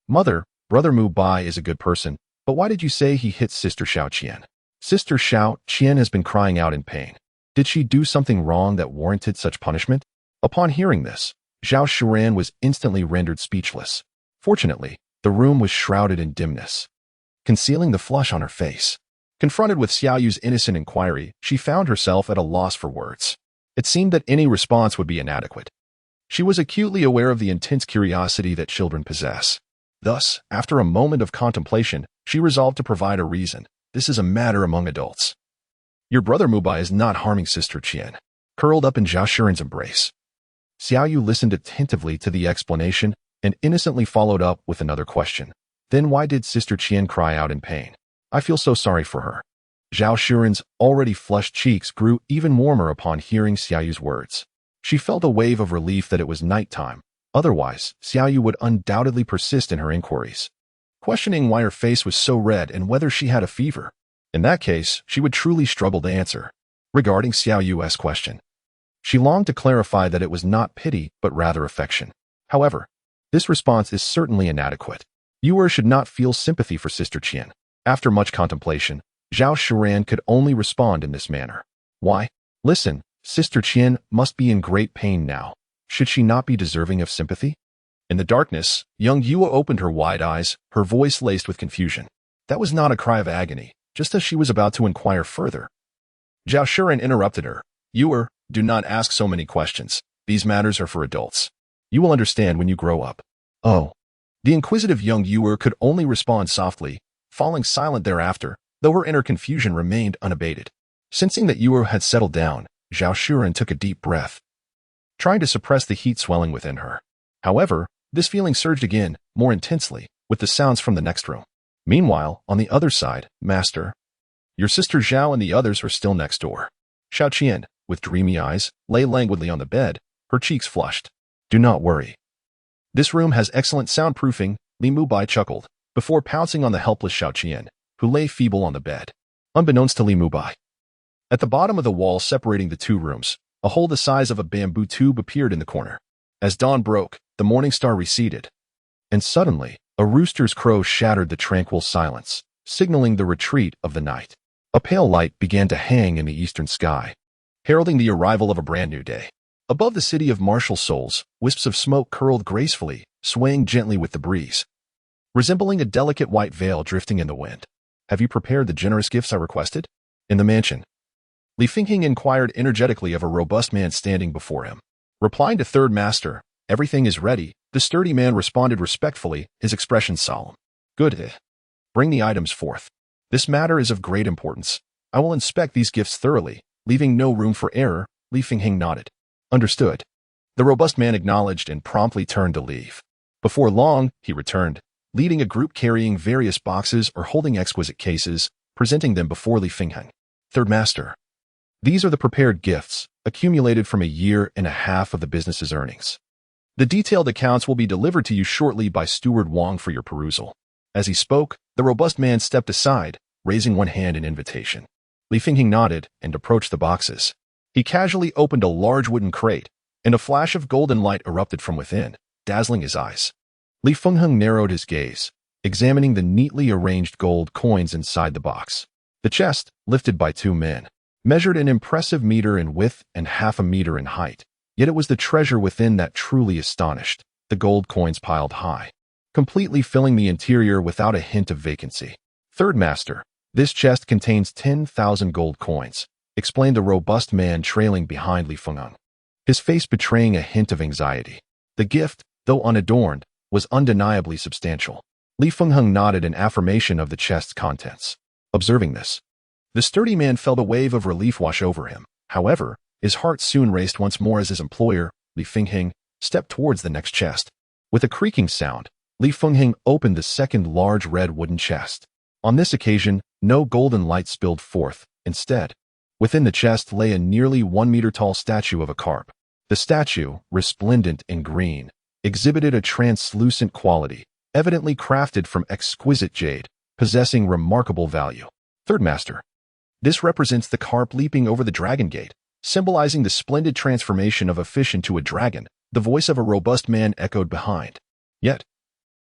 Mother, Brother Mu Bai is a good person, but why did you say he hit Sister Xiao Qian? Sister Xiao Qian has been crying out in pain. Did she do something wrong that warranted such punishment? Upon hearing this, Zhao Shuren was instantly rendered speechless. Fortunately, the room was shrouded in dimness, concealing the flush on her face. Confronted with Xiaoyu's innocent inquiry, she found herself at a loss for words. It seemed that any response would be inadequate. She was acutely aware of the intense curiosity that children possess. Thus, after a moment of contemplation, she resolved to provide a reason. This is a matter among adults. Your brother Mu Bai is not harming Sister Qian. Curled up in Zhao Shuren's embrace, Xiaoyu listened attentively to the explanation and innocently followed up with another question. Then why did Sister Qian cry out in pain? I feel so sorry for her. Zhao Shuren's already flushed cheeks grew even warmer upon hearing Xiaoyu's words. She felt a wave of relief that it was nighttime. Otherwise, Xiaoyu would undoubtedly persist in her inquiries, questioning why her face was so red and whether she had a fever. In that case, she would truly struggle to answer. Regarding Xiaoyu's question, she longed to clarify that it was not pity but rather affection. However, this response is certainly inadequate. Viewer should not feel sympathy for Sister Qian. After much contemplation, Zhao Shuren could only respond in this manner. Why? Listen, Sister Qian must be in great pain now. Should she not be deserving of sympathy? In the darkness, young Yua opened her wide eyes, her voice laced with confusion. That was not a cry of agony, just as she was about to inquire further. Zhao Shuren interrupted her. Yua, do not ask so many questions. These matters are for adults. You will understand when you grow up. Oh. The inquisitive young Yua could only respond softly, falling silent thereafter, though her inner confusion remained unabated. Sensing that Yua had settled down, Zhao Shuren took a deep breath, trying to suppress the heat swelling within her. However, this feeling surged again, more intensely, with the sounds from the next room. Meanwhile, on the other side, Master, your sister Zhao and the others are still next door. Xiao Qian, with dreamy eyes, lay languidly on the bed, her cheeks flushed. Do not worry. This room has excellent soundproofing, Li Mubai chuckled, before pouncing on the helpless Xiao Qian, who lay feeble on the bed. Unbeknownst to Li Mubai, at the bottom of the wall separating the two rooms, A hole the size of a bamboo tube appeared in the corner. As dawn broke, the morning star receded. And suddenly, a rooster's crow shattered the tranquil silence, signaling the retreat of the night. A pale light began to hang in the eastern sky, heralding the arrival of a brand new day. Above the city of martial souls, wisps of smoke curled gracefully, swaying gently with the breeze, resembling a delicate white veil drifting in the wind. Have you prepared the generous gifts I requested? In the mansion, Li Fingheng inquired energetically of a robust man standing before him. Replying to Third Master, "Everything is ready," the sturdy man responded respectfully, his expression solemn. "Good. Bring the items forth. This matter is of great importance. I will inspect these gifts thoroughly, leaving no room for error." Li Fingheng nodded. "Understood." The robust man acknowledged and promptly turned to leave. Before long, he returned, leading a group carrying various boxes or holding exquisite cases, presenting them before Li Fingheng. "Third Master, these are the prepared gifts, accumulated from 1.5 years of the business's earnings. The detailed accounts will be delivered to you shortly by Steward Wang for your perusal." As he spoke, the robust man stepped aside, raising one hand in invitation. Li Fingheng nodded and approached the boxes. He casually opened a large wooden crate, and a flash of golden light erupted from within, dazzling his eyes. Li Fingheng narrowed his gaze, examining the neatly arranged gold coins inside the box. The chest, lifted by 2 men, measured an impressive meter in width and 0.5 meter in height. Yet it was the treasure within that truly astonished, the gold coins piled high, completely filling the interior without a hint of vacancy. "Third Master, this chest contains 10,000 gold coins," explained the robust man trailing behind Li Fingheng, his face betraying a hint of anxiety. The gift, though unadorned, was undeniably substantial. Li Fingheng nodded in affirmation of the chest's contents. Observing this, the sturdy man felt a wave of relief wash over him. However, his heart soon raced once more as his employer, Li Fingheng, stepped towards the next chest. With a creaking sound, Li Fingheng opened the second large red wooden chest. On this occasion, no golden light spilled forth. Instead, within the chest lay a nearly 1 meter tall statue of a carp. The statue, resplendent in green, exhibited a translucent quality, evidently crafted from exquisite jade, possessing remarkable value. "Third Master, this represents the carp leaping over the dragon gate, symbolizing the splendid transformation of a fish into a dragon." The voice of a robust man echoed behind. Yet,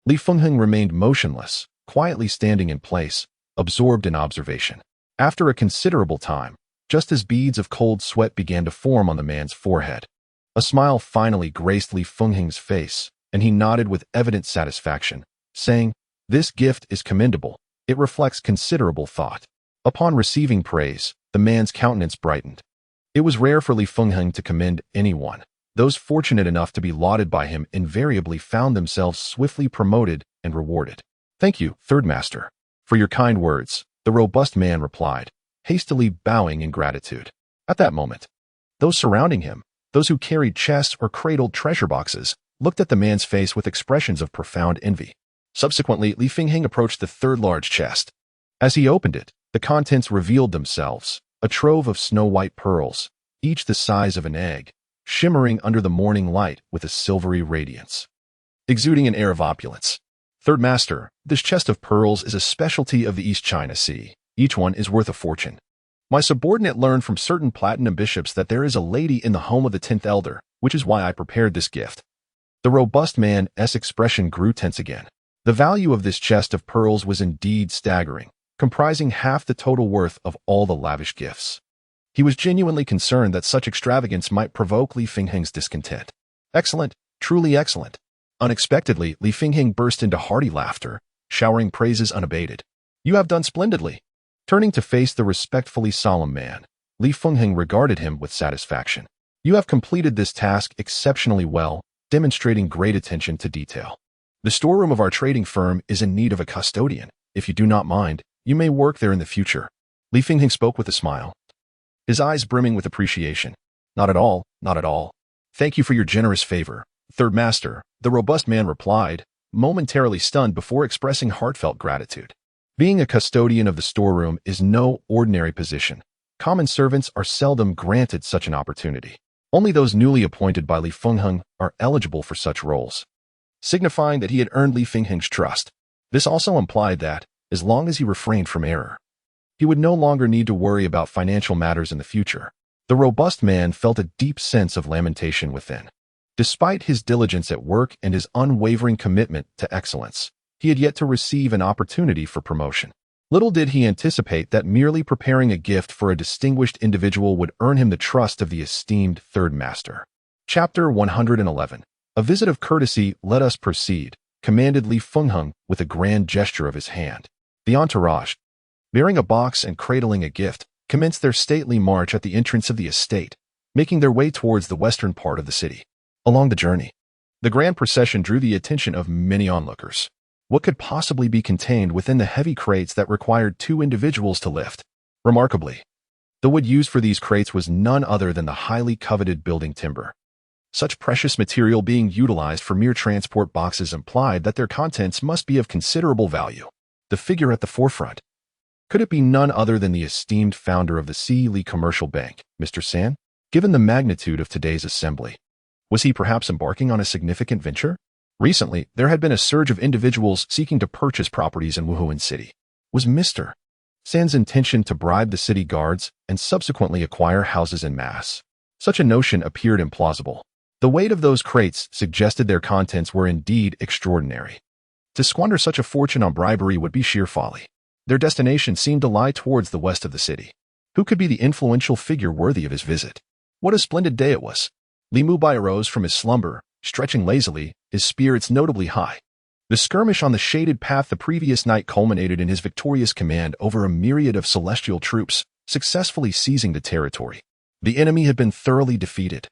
Li Fingheng remained motionless, quietly standing in place, absorbed in observation. After a considerable time, just as beads of cold sweat began to form on the man's forehead, a smile finally graced Li Fingheng's face, and he nodded with evident satisfaction, saying, "This gift is commendable. It reflects considerable thought." Upon receiving praise, the man's countenance brightened. It was rare for Li Fingheng to commend anyone. Those fortunate enough to be lauded by him invariably found themselves swiftly promoted and rewarded. "Thank you, Third Master, for your kind words," the robust man replied, hastily bowing in gratitude. At that moment, those surrounding him, those who carried chests or cradled treasure boxes, looked at the man's face with expressions of profound envy. Subsequently, Li Fingheng approached the third large chest. As he opened it, the contents revealed themselves, a trove of snow-white pearls, each the size of an egg, shimmering under the morning light with a silvery radiance, exuding an air of opulence. "Third Master, this chest of pearls is a specialty of the East China Sea. Each one is worth a fortune. My subordinate learned from certain platinum bishops that there is a lady in the home of the 10th elder, which is why I prepared this gift." The robust man's expression grew tense again. The value of this chest of pearls was indeed staggering, comprising half the total worth of all the lavish gifts. He was genuinely concerned that such extravagance might provoke Li Fingheng's discontent. "Excellent, truly excellent." Unexpectedly, Li Fingheng burst into hearty laughter, showering praises unabated. "You have done splendidly." Turning to face the respectfully solemn man, Li Fingheng regarded him with satisfaction. "You have completed this task exceptionally well, demonstrating great attention to detail. The storeroom of our trading firm is in need of a custodian. If you do not mind, you may work there in the future." Li Fingheng spoke with a smile, his eyes brimming with appreciation. "Not at all, not at all. Thank you for your generous favor, Third Master," the robust man replied, momentarily stunned before expressing heartfelt gratitude. Being a custodian of the storeroom is no ordinary position. Common servants are seldom granted such an opportunity. Only those newly appointed by Li Fingheng are eligible for such roles, signifying that he had earned Li Fingheng's trust. This also implied that, as long as he refrained from error, he would no longer need to worry about financial matters in the future. The robust man felt a deep sense of lamentation within. Despite his diligence at work and his unwavering commitment to excellence, he had yet to receive an opportunity for promotion. Little did he anticipate that merely preparing a gift for a distinguished individual would earn him the trust of the esteemed third master. Chapter 111. A visit of courtesy, let us proceed, commanded Li Fungheng with a grand gesture of his hand. The entourage, bearing a box and cradling a gift, commenced their stately march at the entrance of the estate, making their way towards the western part of the city. Along the journey, the grand procession drew the attention of many onlookers. What could possibly be contained within the heavy crates that required two individuals to lift? Remarkably, the wood used for these crates was none other than the highly coveted building timber. Such precious material being utilized for mere transport boxes implied that their contents must be of considerable value. The figure at the forefront. Could it be none other than the esteemed founder of the Li Commercial Bank, Mr. San? Given the magnitude of today's assembly, was he perhaps embarking on a significant venture? Recently, there had been a surge of individuals seeking to purchase properties in Wuhan City. Was Mr. San's intention to bribe the city guards and subsequently acquire houses en masse? Such a notion appeared implausible. The weight of those crates suggested their contents were indeed extraordinary. To squander such a fortune on bribery would be sheer folly. Their destination seemed to lie towards the west of the city. Who could be the influential figure worthy of his visit? What a splendid day it was. Li Mubai arose from his slumber, stretching lazily, his spirits notably high. The skirmish on the shaded path the previous night culminated in his victorious command over a myriad of celestial troops, successfully seizing the territory. The enemy had been thoroughly defeated.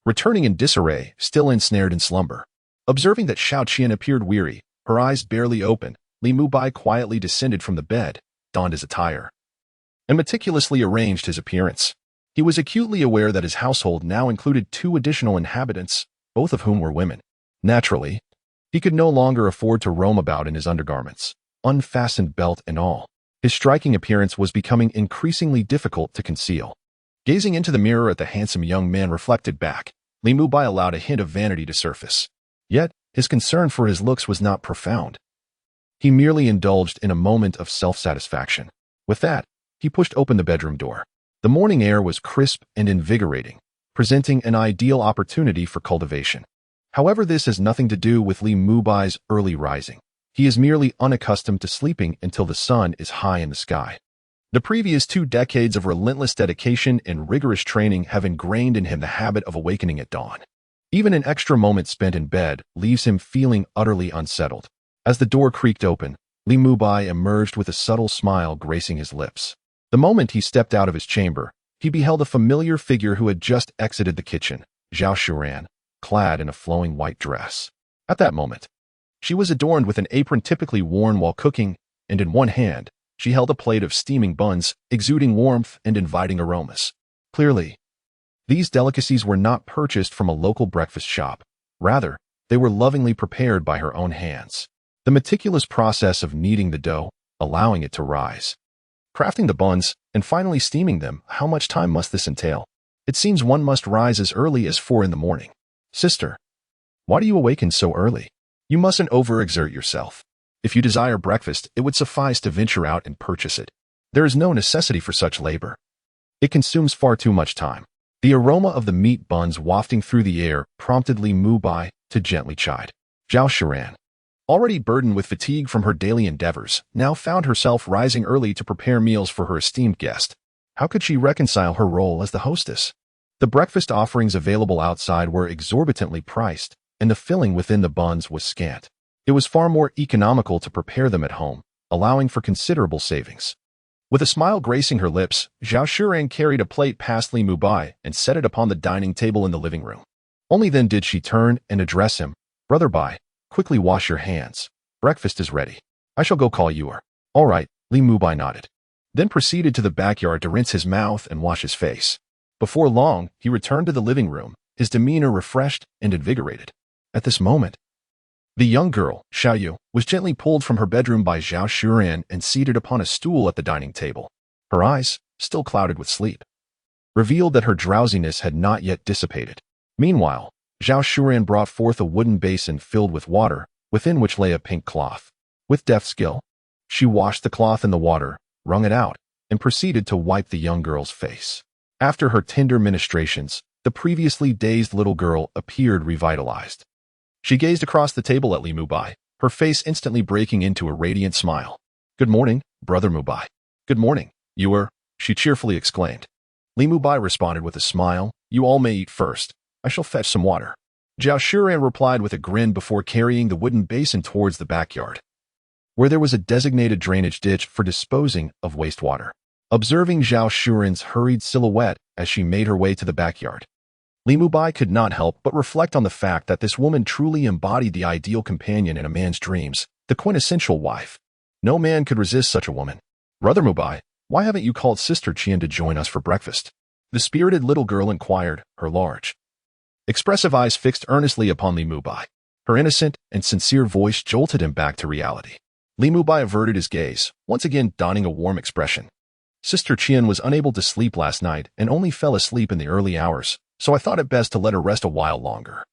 Returning in disarray, still ensnared in slumber. Observing that Xiao Qian appeared weary, her eyes barely open, Li Mubai quietly descended from the bed, donned his attire, and meticulously arranged his appearance. He was acutely aware that his household now included 2 additional inhabitants, both of whom were women. Naturally, he could no longer afford to roam about in his undergarments, unfastened belt and all. His striking appearance was becoming increasingly difficult to conceal. Gazing into the mirror at the handsome young man reflected back, Li Mubai allowed a hint of vanity to surface. Yet, his concern for his looks was not profound. He merely indulged in a moment of self-satisfaction. With that, he pushed open the bedroom door. The morning air was crisp and invigorating, presenting an ideal opportunity for cultivation. However, this has nothing to do with Li Mubai's early rising. He is merely unaccustomed to sleeping until the sun is high in the sky. The previous 2 decades of relentless dedication and rigorous training have ingrained in him the habit of awakening at dawn. Even an extra moment spent in bed leaves him feeling utterly unsettled. As the door creaked open, Li Mubai emerged with a subtle smile gracing his lips. The moment he stepped out of his chamber, he beheld a familiar figure who had just exited the kitchen, Zhao Shuran, clad in a flowing white dress. At that moment, she was adorned with an apron typically worn while cooking, and in one hand, she held a plate of steaming buns, exuding warmth and inviting aromas. Clearly, these delicacies were not purchased from a local breakfast shop. Rather, they were lovingly prepared by her own hands. The meticulous process of kneading the dough, allowing it to rise, crafting the buns, and finally steaming them, how much time must this entail? It seems one must rise as early as 4 in the morning. Sister, why do you awaken so early? You mustn't overexert yourself. If you desire breakfast, it would suffice to venture out and purchase it. There is no necessity for such labor. It consumes far too much time. The aroma of the meat buns wafting through the air prompted Li Mubai to gently chide. Zhao Shuran, already burdened with fatigue from her daily endeavors, now found herself rising early to prepare meals for her esteemed guest. How could she reconcile her role as the hostess? The breakfast offerings available outside were exorbitantly priced, and the filling within the buns was scant. It was far more economical to prepare them at home, allowing for considerable savings. With a smile gracing her lips, Zhao Shuran carried a plate past Li Mubai and set it upon the dining table in the living room. Only then did she turn and address him. Brother Bai, quickly wash your hands. Breakfast is ready. I shall go call you. All right, Li Mubai nodded. Then proceeded to the backyard to rinse his mouth and wash his face. Before long, he returned to the living room, his demeanor refreshed and invigorated. At this moment, the young girl, Xiaoyu, was gently pulled from her bedroom by Zhao Shuran and seated upon a stool at the dining table. Her eyes, still clouded with sleep, revealed that her drowsiness had not yet dissipated. Meanwhile, Zhao Shuran brought forth a wooden basin filled with water, within which lay a pink cloth. With deft skill, she washed the cloth in the water, wrung it out, and proceeded to wipe the young girl's face. After her tender ministrations, the previously dazed little girl appeared revitalized. She gazed across the table at Li Mubai, her face instantly breaking into a radiant smile. "Good morning, Brother Mubai." "Good morning, she cheerfully exclaimed. Li Mubai responded with a smile. "You all may eat first. I shall fetch some water." Zhao Shuren replied with a grin before carrying the wooden basin towards the backyard, where there was a designated drainage ditch for disposing of wastewater. Observing Zhao Shuren's hurried silhouette as she made her way to the backyard, Li Mubai could not help but reflect on the fact that this woman truly embodied the ideal companion in a man's dreams, the quintessential wife. No man could resist such a woman. "Brother Mubai, why haven't you called Sister Qian to join us for breakfast?" the spirited little girl inquired, her large, expressive eyes fixed earnestly upon Li Mubai. Her innocent and sincere voice jolted him back to reality. Li Mubai averted his gaze, once again donning a warm expression. "Sister Qian was unable to sleep last night and only fell asleep in the early hours, so I thought it best to let her rest a while longer."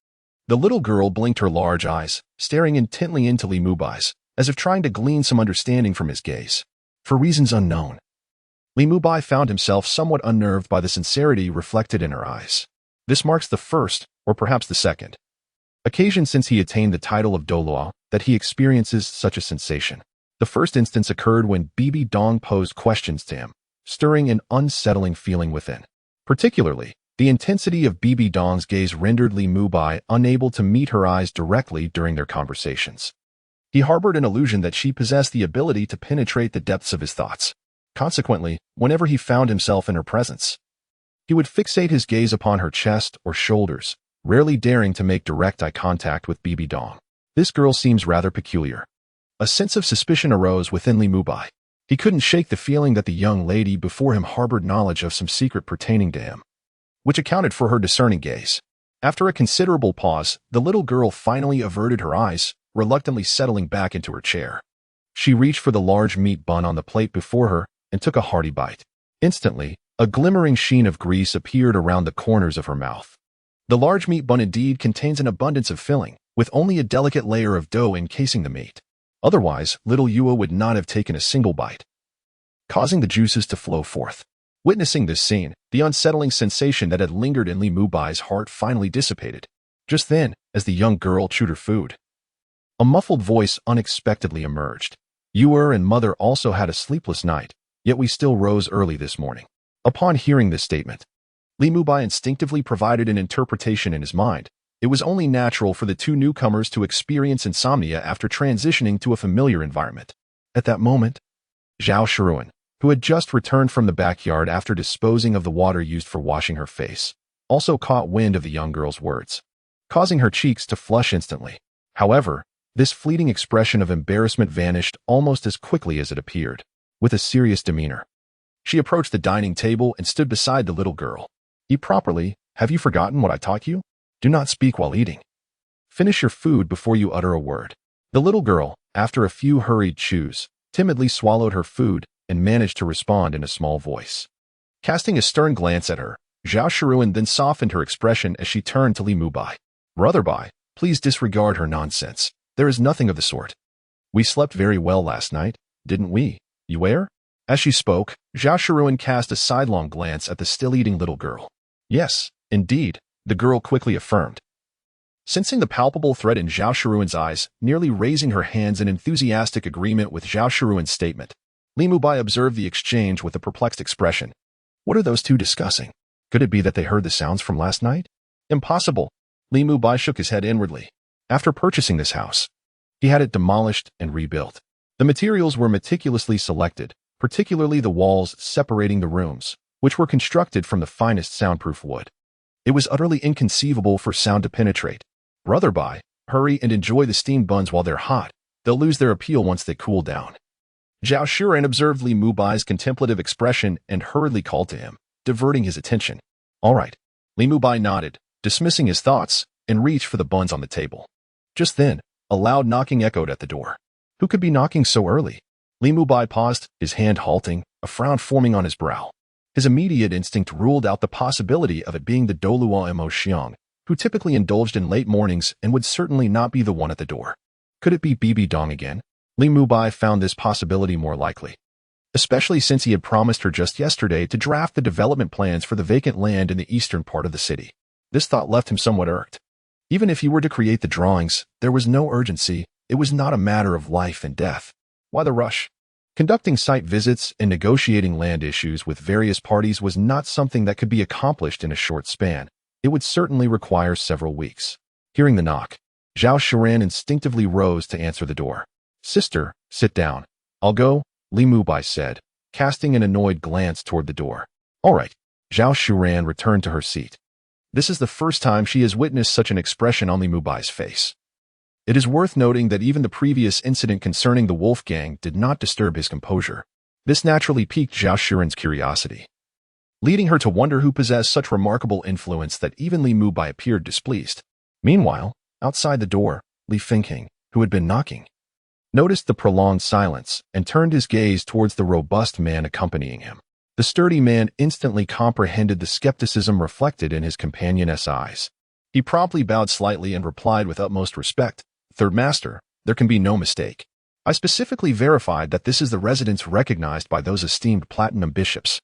The little girl blinked her large eyes, staring intently into Li Mubai's, as if trying to glean some understanding from his gaze. For reasons unknown, Li Mubai found himself somewhat unnerved by the sincerity reflected in her eyes. This marks the first, or perhaps the second, occasion since he attained the title of Douluo that he experiences such a sensation. The first instance occurred when Bibi Dong posed questions to him, stirring an unsettling feeling within. Particularly, the intensity of Bibi Dong's gaze rendered Li Mubai unable to meet her eyes directly during their conversations. He harbored an illusion that she possessed the ability to penetrate the depths of his thoughts. Consequently, whenever he found himself in her presence, he would fixate his gaze upon her chest or shoulders, rarely daring to make direct eye contact with Bibi Dong. "This girl seems rather peculiar." A sense of suspicion arose within Li Mubai. He couldn't shake the feeling that the young lady before him harbored knowledge of some secret pertaining to him, which accounted for her discerning gaze. After a considerable pause, the little girl finally averted her eyes, reluctantly settling back into her chair. She reached for the large meat bun on the plate before her and took a hearty bite. Instantly, a glimmering sheen of grease appeared around the corners of her mouth. The large meat bun indeed contains an abundance of filling, with only a delicate layer of dough encasing the meat. Otherwise, little Yua would not have taken a single bite, causing the juices to flow forth. Witnessing this scene, the unsettling sensation that had lingered in Li Mubai's heart finally dissipated. Just then, as the young girl chewed her food, a muffled voice unexpectedly emerged. "Yua and mother also had a sleepless night, yet we still rose early this morning." Upon hearing this statement, Li Mubai instinctively provided an interpretation in his mind. It was only natural for the two newcomers to experience insomnia after transitioning to a familiar environment. At that moment, Zhao Shuren, who had just returned from the backyard after disposing of the water used for washing her face, also caught wind of the young girl's words, causing her cheeks to flush instantly. However, this fleeting expression of embarrassment vanished almost as quickly as it appeared. With a serious demeanor, she approached the dining table and stood beside the little girl. "Eat properly. Have you forgotten what I taught you? Do not speak while eating. Finish your food before you utter a word." The little girl, after a few hurried chews, timidly swallowed her food and managed to respond in a small voice. Casting a stern glance at her, Zhao Shuren then softened her expression as she turned to Li Mubai. "Brother Bai, please disregard her nonsense. There is nothing of the sort. We slept very well last night, didn't we, Yue?" As she spoke, Zhao Shuren cast a sidelong glance at the still-eating little girl. "Yes, indeed," the girl quickly affirmed, sensing the palpable threat in Zhao Shuren's eyes, nearly raising her hands in enthusiastic agreement with Zhao Shuren's statement. Li Mubai observed the exchange with a perplexed expression. What are those two discussing? Could it be that they heard the sounds from last night? Impossible. Li Mubai shook his head inwardly. After purchasing this house, he had it demolished and rebuilt. The materials were meticulously selected, particularly the walls separating the rooms, which were constructed from the finest soundproof wood. It was utterly inconceivable for sound to penetrate. Brother Bai, hurry and enjoy the steamed buns while they're hot. They'll lose their appeal once they cool down. Zhao Shuren observed Li Mubai's contemplative expression and hurriedly called to him, diverting his attention. All right. Li Mubai nodded, dismissing his thoughts, and reached for the buns on the table. Just then, a loud knocking echoed at the door. Who could be knocking so early? Li Mubai paused, his hand halting, a frown forming on his brow. His immediate instinct ruled out the possibility of it being the Douluo Mo Xiang, who typically indulged in late mornings and would certainly not be the one at the door. Could it be Bibi Dong again? Li Mubai found this possibility more likely. especially since he had promised her just yesterday to draft the development plans for the vacant land in the eastern part of the city. This thought left him somewhat irked. Even if he were to create the drawings, there was no urgency. It was not a matter of life and death. Why the rush? Conducting site visits and negotiating land issues with various parties was not something that could be accomplished in a short span. It would certainly require several weeks. Hearing the knock, Zhao Shiran instinctively rose to answer the door. "Sister, sit down. I'll go," Li Mubai said, casting an annoyed glance toward the door. "All right." Zhao Shiran returned to her seat. This is the first time she has witnessed such an expression on Li Mubai's face. It is worth noting that even the previous incident concerning the wolf gang did not disturb his composure. This naturally piqued Zhao Shiran's curiosity, leading her to wonder who possessed such remarkable influence that even Li Mubai appeared displeased. Meanwhile, outside the door, Li Fengheng, who had been knocking, noticed the prolonged silence and turned his gaze towards the robust man accompanying him. The sturdy man instantly comprehended the skepticism reflected in his companion's eyes. He promptly bowed slightly and replied with utmost respect, "Third Master, there can be no mistake. I specifically verified that this is the residence recognized by those esteemed platinum bishops.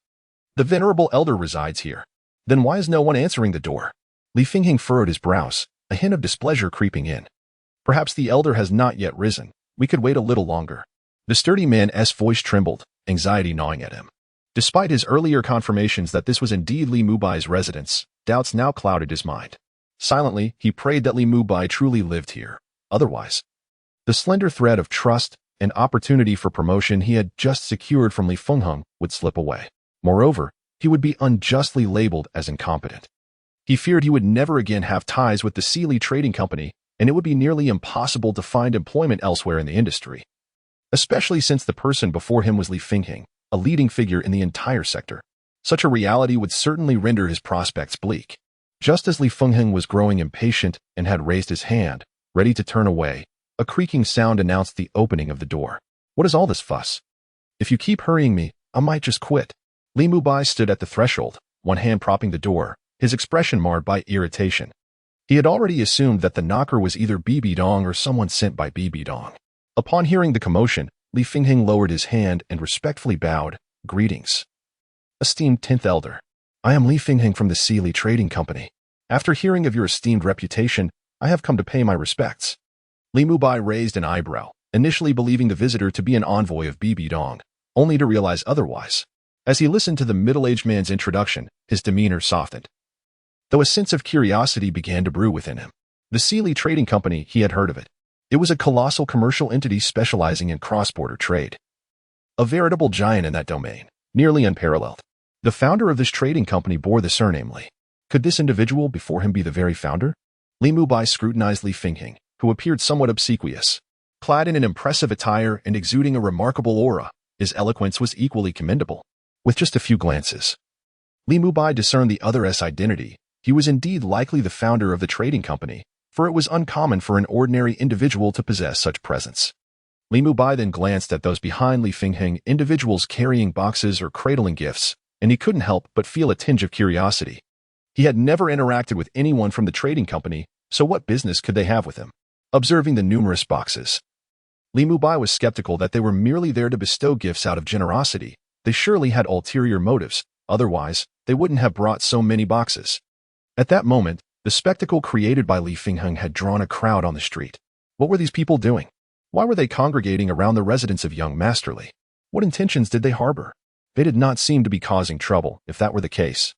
The venerable elder resides here. Then why is no one answering the door?" Li Fengheng furrowed his brows, a hint of displeasure creeping in. "Perhaps the elder has not yet risen. We could wait a little longer." The sturdy man's voice trembled, anxiety gnawing at him. Despite his earlier confirmations that this was indeed Li Mubai's residence, doubts now clouded his mind. Silently, he prayed that Li Mubai truly lived here. Otherwise, the slender thread of trust and opportunity for promotion he had just secured from Li Fengheng would slip away. Moreover, he would be unjustly labeled as incompetent. He feared he would never again have ties with the Sealy Trading Company, and it would be nearly impossible to find employment elsewhere in the industry, especially since the person before him was Li Fengheng, a leading figure in the entire sector. Such a reality would certainly render his prospects bleak. Just as Li Fengheng was growing impatient and had raised his hand, ready to turn away, a creaking sound announced the opening of the door. "What is all this fuss? If you keep hurrying me, I might just quit." Li Mubai stood at the threshold, one hand propping the door, his expression marred by irritation. He had already assumed that the knocker was either Bibi Dong or someone sent by Bibi Dong. Upon hearing the commotion, Li Fengheng lowered his hand and respectfully bowed. "Greetings, esteemed 10th Elder. I am Li Fengheng from the Sealy Trading Company. After hearing of your esteemed reputation, I have come to pay my respects." Li Mubai raised an eyebrow, initially believing the visitor to be an envoy of Bibi Dong, only to realize otherwise. As he listened to the middle-aged man's introduction, his demeanor softened, though a sense of curiosity began to brew within him. The Sealy Trading Company, he had heard of it. It was a colossal commercial entity specializing in cross-border trade. A veritable giant in that domain, nearly unparalleled. The founder of this trading company bore the surname Li. Could this individual before him be the very founder? Li Mubai scrutinized Li Fengheng, who appeared somewhat obsequious. Clad in an impressive attire and exuding a remarkable aura, his eloquence was equally commendable. With just a few glances, Li Mubai discerned the other's identity. He was indeed likely the founder of the trading company, for it was uncommon for an ordinary individual to possess such presence. Li Mubai then glanced at those behind Li Fengheng, individuals carrying boxes or cradling gifts, and he couldn't help but feel a tinge of curiosity. He had never interacted with anyone from the trading company, so what business could they have with him? Observing the numerous boxes, Li Mubai was skeptical that they were merely there to bestow gifts out of generosity. They surely had ulterior motives, otherwise, they wouldn't have brought so many boxes. At that moment, the spectacle created by Li Fengheng had drawn a crowd on the street. What were these people doing? Why were they congregating around the residence of young Master Li? What intentions did they harbor? They did not seem to be causing trouble, if that were the case.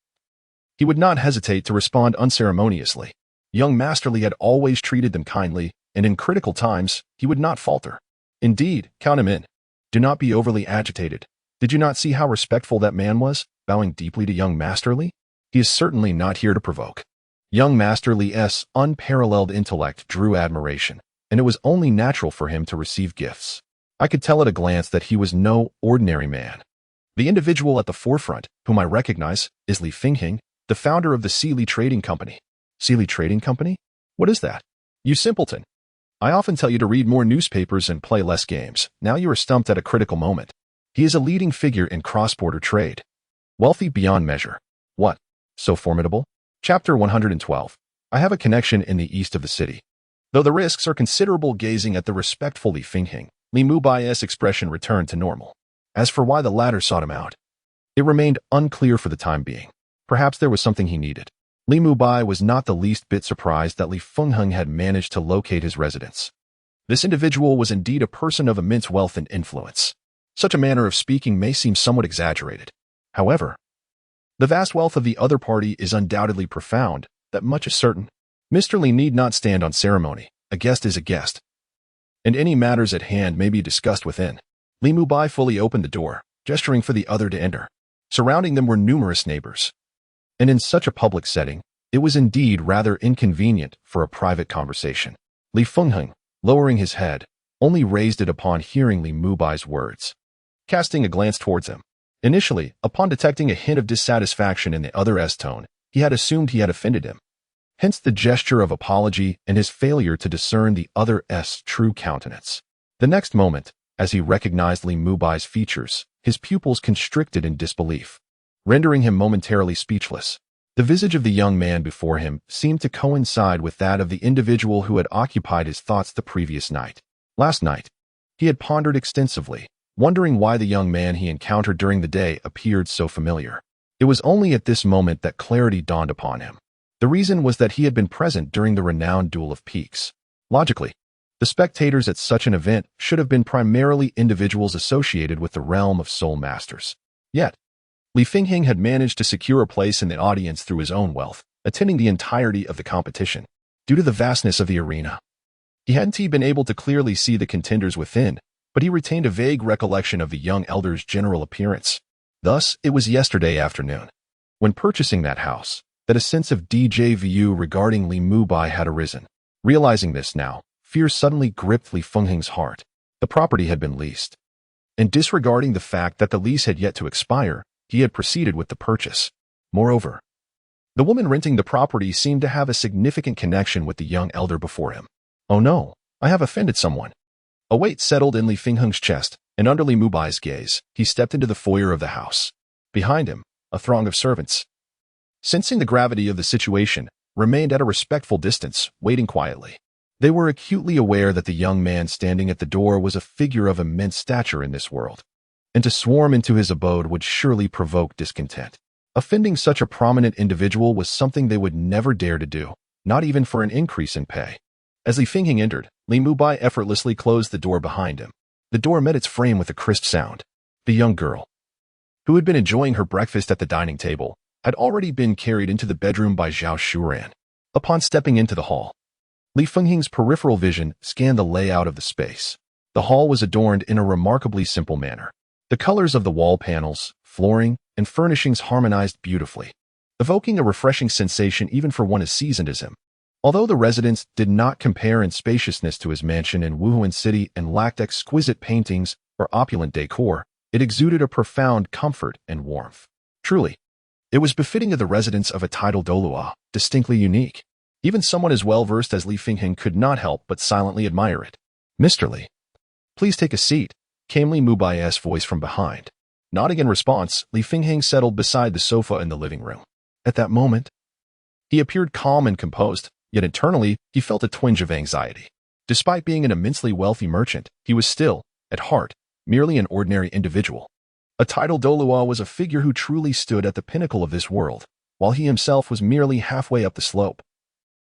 He would not hesitate to respond unceremoniously. Young Master Li had always treated them kindly, and in critical times, he would not falter. Indeed, count him in. Do not be overly agitated. Did you not see how respectful that man was, bowing deeply to young Master Li? He is certainly not here to provoke. Young Master Li's unparalleled intellect drew admiration, and it was only natural for him to receive gifts. I could tell at a glance that he was no ordinary man. The individual at the forefront, whom I recognize, is Li Fengheng, the founder of the Sealy Trading Company. Sealy Trading Company? What is that? You simpleton. I often tell you to read more newspapers and play less games. Now you are stumped at a critical moment. He is a leading figure in cross-border trade. Wealthy beyond measure. What? So formidable? Chapter 112. I have a connection in the east of the city. Though the risks are considerable, gazing at the respectful Li Fengheng, Li Mubai's expression returned to normal. As for why the latter sought him out, it remained unclear for the time being. Perhaps there was something he needed. Li Mubai was not the least bit surprised that Li Fengheng had managed to locate his residence. This individual was indeed a person of immense wealth and influence. Such a manner of speaking may seem somewhat exaggerated. However, the vast wealth of the other party is undoubtedly profound, that much is certain. Mr. Li need not stand on ceremony. A guest is a guest, and any matters at hand may be discussed within. Li Mubai fully opened the door, gesturing for the other to enter. Surrounding them were numerous neighbors. And in such a public setting, it was indeed rather inconvenient for a private conversation. Li Fengheng, lowering his head, only raised it upon hearing Li Mubai's words. Casting a glance towards him, initially, upon detecting a hint of dissatisfaction in the other's tone, he had assumed he had offended him. Hence the gesture of apology and his failure to discern the other's true countenance. The next moment, as he recognized Li Mubai's features, his pupils constricted in disbelief, rendering him momentarily speechless. The visage of the young man before him seemed to coincide with that of the individual who had occupied his thoughts the previous night. Last night, he had pondered extensively, wondering why the young man he encountered during the day appeared so familiar. It was only at this moment that clarity dawned upon him. The reason was that he had been present during the renowned Duel of Peaks. Logically, the spectators at such an event should have been primarily individuals associated with the realm of soul masters. Yet, Li Fengheng had managed to secure a place in the audience through his own wealth, attending the entirety of the competition. Due to the vastness of the arena, he hadn't been able to clearly see the contenders within, but he retained a vague recollection of the young elder's general appearance. Thus, it was yesterday afternoon, when purchasing that house, that a sense of déjà vu regarding Li Mubai had arisen. Realizing this now, fear suddenly gripped Li Fengheng's heart. The property had been leased, and disregarding the fact that the lease had yet to expire, he had proceeded with the purchase. Moreover, the woman renting the property seemed to have a significant connection with the young elder before him. Oh no, I have offended someone. A weight settled in Li Fengheng's chest, and under Li Mubai's gaze, he stepped into the foyer of the house. Behind him, a throng of servants, sensing the gravity of the situation, remained at a respectful distance, waiting quietly. They were acutely aware that the young man standing at the door was a figure of immense stature in this world, and to swarm into his abode would surely provoke discontent. Offending such a prominent individual was something they would never dare to do, not even for an increase in pay. As Li Fengheng entered, Li Mubai effortlessly closed the door behind him. The door met its frame with a crisp sound. The young girl, who had been enjoying her breakfast at the dining table, had already been carried into the bedroom by Zhao Shuran. Upon stepping into the hall, Li Fengheng's peripheral vision scanned the layout of the space. The hall was adorned in a remarkably simple manner. The colors of the wall panels, flooring, and furnishings harmonized beautifully, evoking a refreshing sensation even for one as seasoned as him. Although the residence did not compare in spaciousness to his mansion in Wuhan City and lacked exquisite paintings or opulent decor, it exuded a profound comfort and warmth. Truly, it was befitting of the residence of a titled Douluo, distinctly unique. Even someone as well-versed as Li Fengheng could not help but silently admire it. Mr. Li, please take a seat, came Li Mubai's voice from behind. Nodding in response, Li Fengheng settled beside the sofa in the living room. At that moment, he appeared calm and composed, yet internally, he felt a twinge of anxiety. Despite being an immensely wealthy merchant, he was still, at heart, merely an ordinary individual. A titled Douluo was a figure who truly stood at the pinnacle of this world, while he himself was merely halfway up the slope.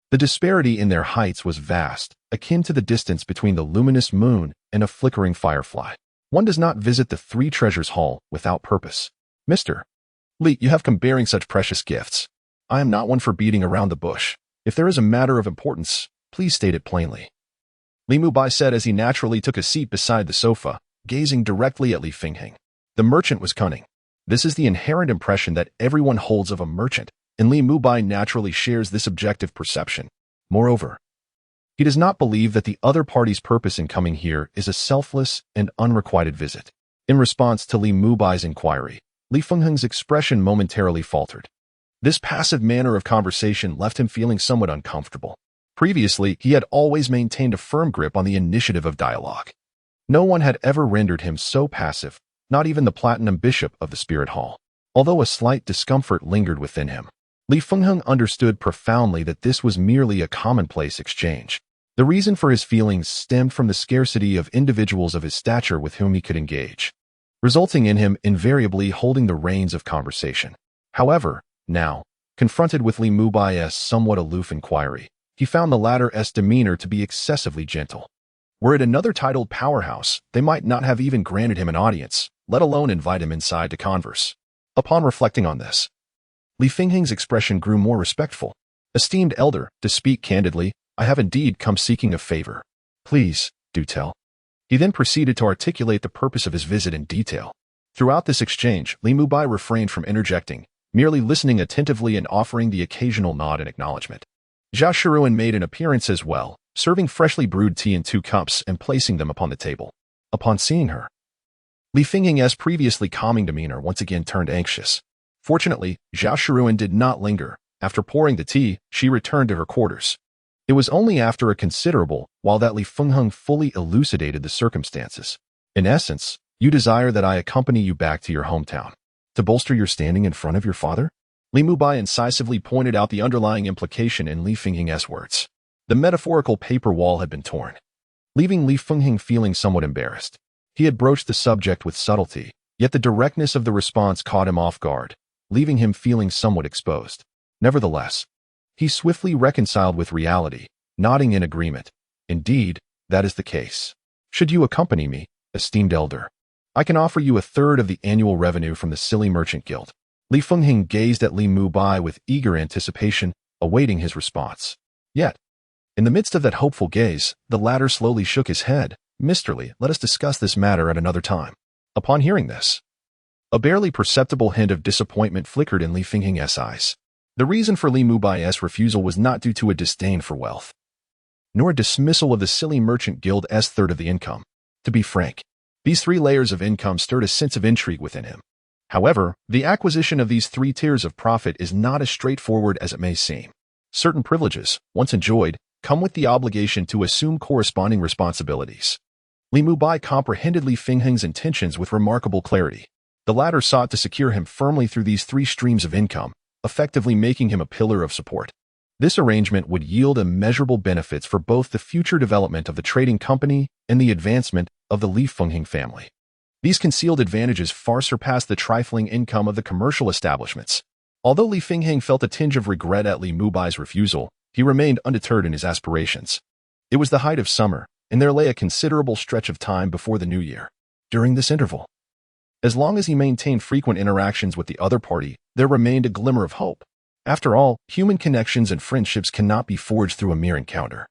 The disparity in their heights was vast, akin to the distance between the luminous moon and a flickering firefly. One does not visit the Three Treasures Hall without purpose. Mr. Li, you have come bearing such precious gifts. I am not one for beating around the bush. If there is a matter of importance, please state it plainly. Li Mubai said as he naturally took a seat beside the sofa, gazing directly at Li Fengheng. The merchant was cunning. This is the inherent impression that everyone holds of a merchant, and Li Mubai naturally shares this objective perception. Moreover, he does not believe that the other party's purpose in coming here is a selfless and unrequited visit. In response to Li Mubai's inquiry, Li Fengheng's expression momentarily faltered. This passive manner of conversation left him feeling somewhat uncomfortable. Previously, he had always maintained a firm grip on the initiative of dialogue. No one had ever rendered him so passive, not even the Platinum Bishop of the Spirit Hall. Although a slight discomfort lingered within him, Li Fengheng understood profoundly that this was merely a commonplace exchange. The reason for his feelings stemmed from the scarcity of individuals of his stature with whom he could engage. resulting in him invariably holding the reins of conversation. However, now, confronted with Li Mubai's somewhat aloof inquiry, he found the latter's demeanor to be excessively gentle. Were it another titled powerhouse, they might not have even granted him an audience, let alone invite him inside to converse. Upon reflecting on this, Li Fingheng's expression grew more respectful. Esteemed elder, to speak candidly, I have indeed come seeking a favor. Please, do tell. He then proceeded to articulate the purpose of his visit in detail. Throughout this exchange, Li Mubai refrained from interjecting, merely listening attentively and offering the occasional nod in acknowledgement. Jia Shiruan made an appearance as well, serving freshly brewed tea in 2 cups and placing them upon the table. Upon seeing her, Li Fingheng's previously calming demeanor once again turned anxious. Fortunately, Jia Shiruan did not linger. After pouring the tea, she returned to her quarters. It was only after a considerable while that Li Fingheng fully elucidated the circumstances. In essence, you desire that I accompany you back to your hometown to bolster your standing in front of your father? Li Mubai incisively pointed out the underlying implication in Li Fingheng's words. The metaphorical paper wall had been torn, leaving Li Fingheng feeling somewhat embarrassed. He had broached the subject with subtlety, yet the directness of the response caught him off guard, leaving him feeling somewhat exposed. Nevertheless, he swiftly reconciled with reality, nodding in agreement. Indeed, that is the case. Should you accompany me, esteemed elder, I can offer you 1/3 of the annual revenue from the Silly Merchant Guild. Li Fingheng gazed at Li Mubai with eager anticipation, awaiting his response. Yet, in the midst of that hopeful gaze, the latter slowly shook his head. Mr. Li, let us discuss this matter at another time. Upon hearing this, a barely perceptible hint of disappointment flickered in Li Fingheng's eyes. The reason for Li Mubai's refusal was not due to a disdain for wealth, nor a dismissal of the Silly Merchant Guild's 1/3 of the income. To be frank, these 3 layers of income stirred a sense of intrigue within him. However, the acquisition of these 3 tiers of profit is not as straightforward as it may seem. Certain privileges, once enjoyed, come with the obligation to assume corresponding responsibilities. Li Mubai comprehended Li Fingheng's intentions with remarkable clarity. The latter sought to secure him firmly through these 3 streams of income, effectively making him a pillar of support. This arrangement would yield immeasurable benefits for both the future development of the trading company and the advancement of the Li Fingheng family. These concealed advantages far surpassed the trifling income of the commercial establishments. Although Li Fingheng felt a tinge of regret at Li Mubai's refusal, he remained undeterred in his aspirations. It was the height of summer, and there lay a considerable stretch of time before the new year. During this interval, as long as he maintained frequent interactions with the other party, there remained a glimmer of hope. After all, human connections and friendships cannot be forged through a mere encounter.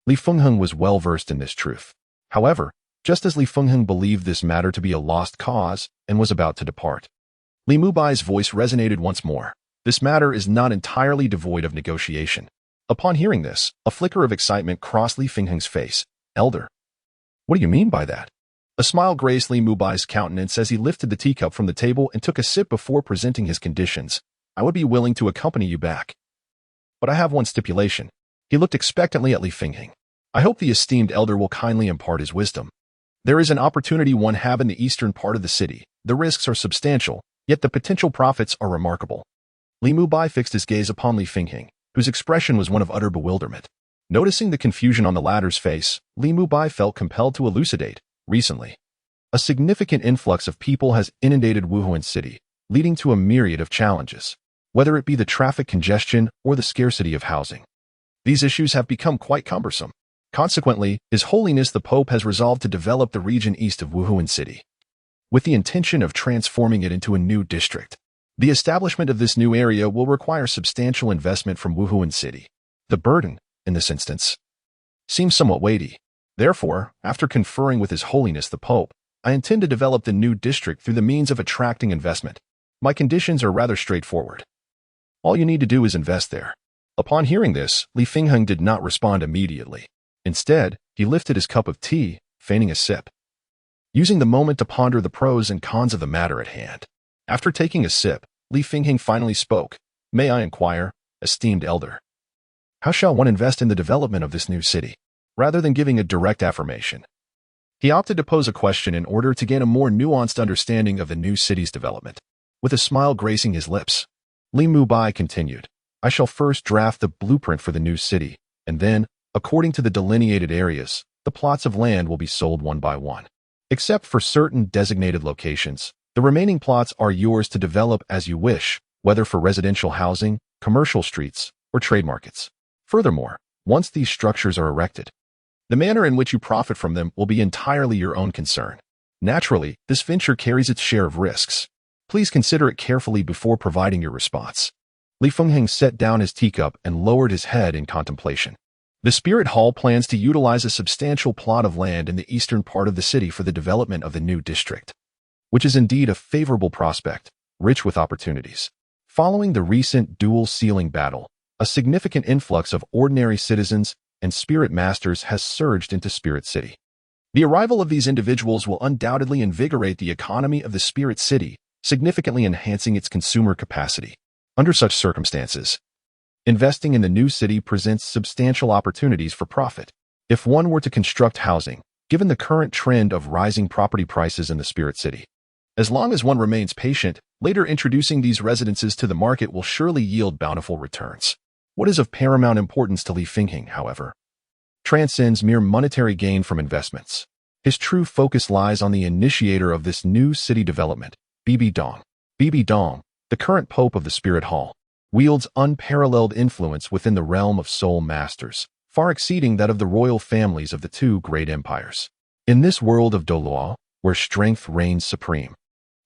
Li Fingheng was well versed in this truth. However, just as Li Fingheng believed this matter to be a lost cause and was about to depart, Li Mubai's voice resonated once more. This matter is not entirely devoid of negotiation. Upon hearing this, a flicker of excitement crossed Li Fingheng's face. Elder, what do you mean by that? A smile graced Li Mubai's countenance as he lifted the teacup from the table and took a sip before presenting his conditions. I would be willing to accompany you back, but I have one stipulation. He looked expectantly at Li Fingheng. I hope the esteemed elder will kindly impart his wisdom. There is an opportunity one have in the eastern part of the city. The risks are substantial, yet the potential profits are remarkable. Li Mubai fixed his gaze upon Li Fingheng, whose expression was one of utter bewilderment. Noticing the confusion on the latter's face, Li Mubai felt compelled to elucidate. Recently, a significant influx of people has inundated Wuhan City, leading to a myriad of challenges, whether it be the traffic congestion or the scarcity of housing. These issues have become quite cumbersome. Consequently, His Holiness the Pope has resolved to develop the region east of Wuhan City, with the intention of transforming it into a new district. The establishment of this new area will require substantial investment from Wuhan City. The burden, in this instance, seems somewhat weighty. Therefore, after conferring with His Holiness the Pope, I intend to develop the new district through the means of attracting investment. My conditions are rather straightforward. All you need to do is invest there. Upon hearing this, Li Fingheng did not respond immediately. Instead, he lifted his cup of tea, feigning a sip, using the moment to ponder the pros and cons of the matter at hand. After taking a sip, Li Fingheng finally spoke. May I inquire, esteemed elder, how shall one invest in the development of this new city? Rather than giving a direct affirmation, he opted to pose a question in order to gain a more nuanced understanding of the new city's development. With a smile gracing his lips, Li Mubai continued, I shall first draft the blueprint for the new city, and then, according to the delineated areas, the plots of land will be sold one by one. Except for certain designated locations, the remaining plots are yours to develop as you wish, whether for residential housing, commercial streets, or trade markets. Furthermore, once these structures are erected, the manner in which you profit from them will be entirely your own concern. Naturally, this venture carries its share of risks. Please consider it carefully before providing your response. Li Fengheng set down his teacup and lowered his head in contemplation. The Spirit Hall plans to utilize a substantial plot of land in the eastern part of the city for the development of the new district, which is indeed a favorable prospect, rich with opportunities. Following the recent dual ceiling battle, a significant influx of ordinary citizens and spirit masters has surged into Spirit City. The arrival of these individuals will undoubtedly invigorate the economy of the Spirit City, significantly enhancing its consumer capacity. Under such circumstances, investing in the new city presents substantial opportunities for profit. If one were to construct housing, given the current trend of rising property prices in the Spirit City, as long as one remains patient, later introducing these residences to the market will surely yield bountiful returns. What is of paramount importance to Li Fengheng, however, transcends mere monetary gain from investments. His true focus lies on the initiator of this new city development, Bibi Dong. Bibi Dong, the current pope of the Spirit Hall, wields unparalleled influence within the realm of soul masters, far exceeding that of the royal families of the two great empires. In this world of Douluo, where strength reigns supreme,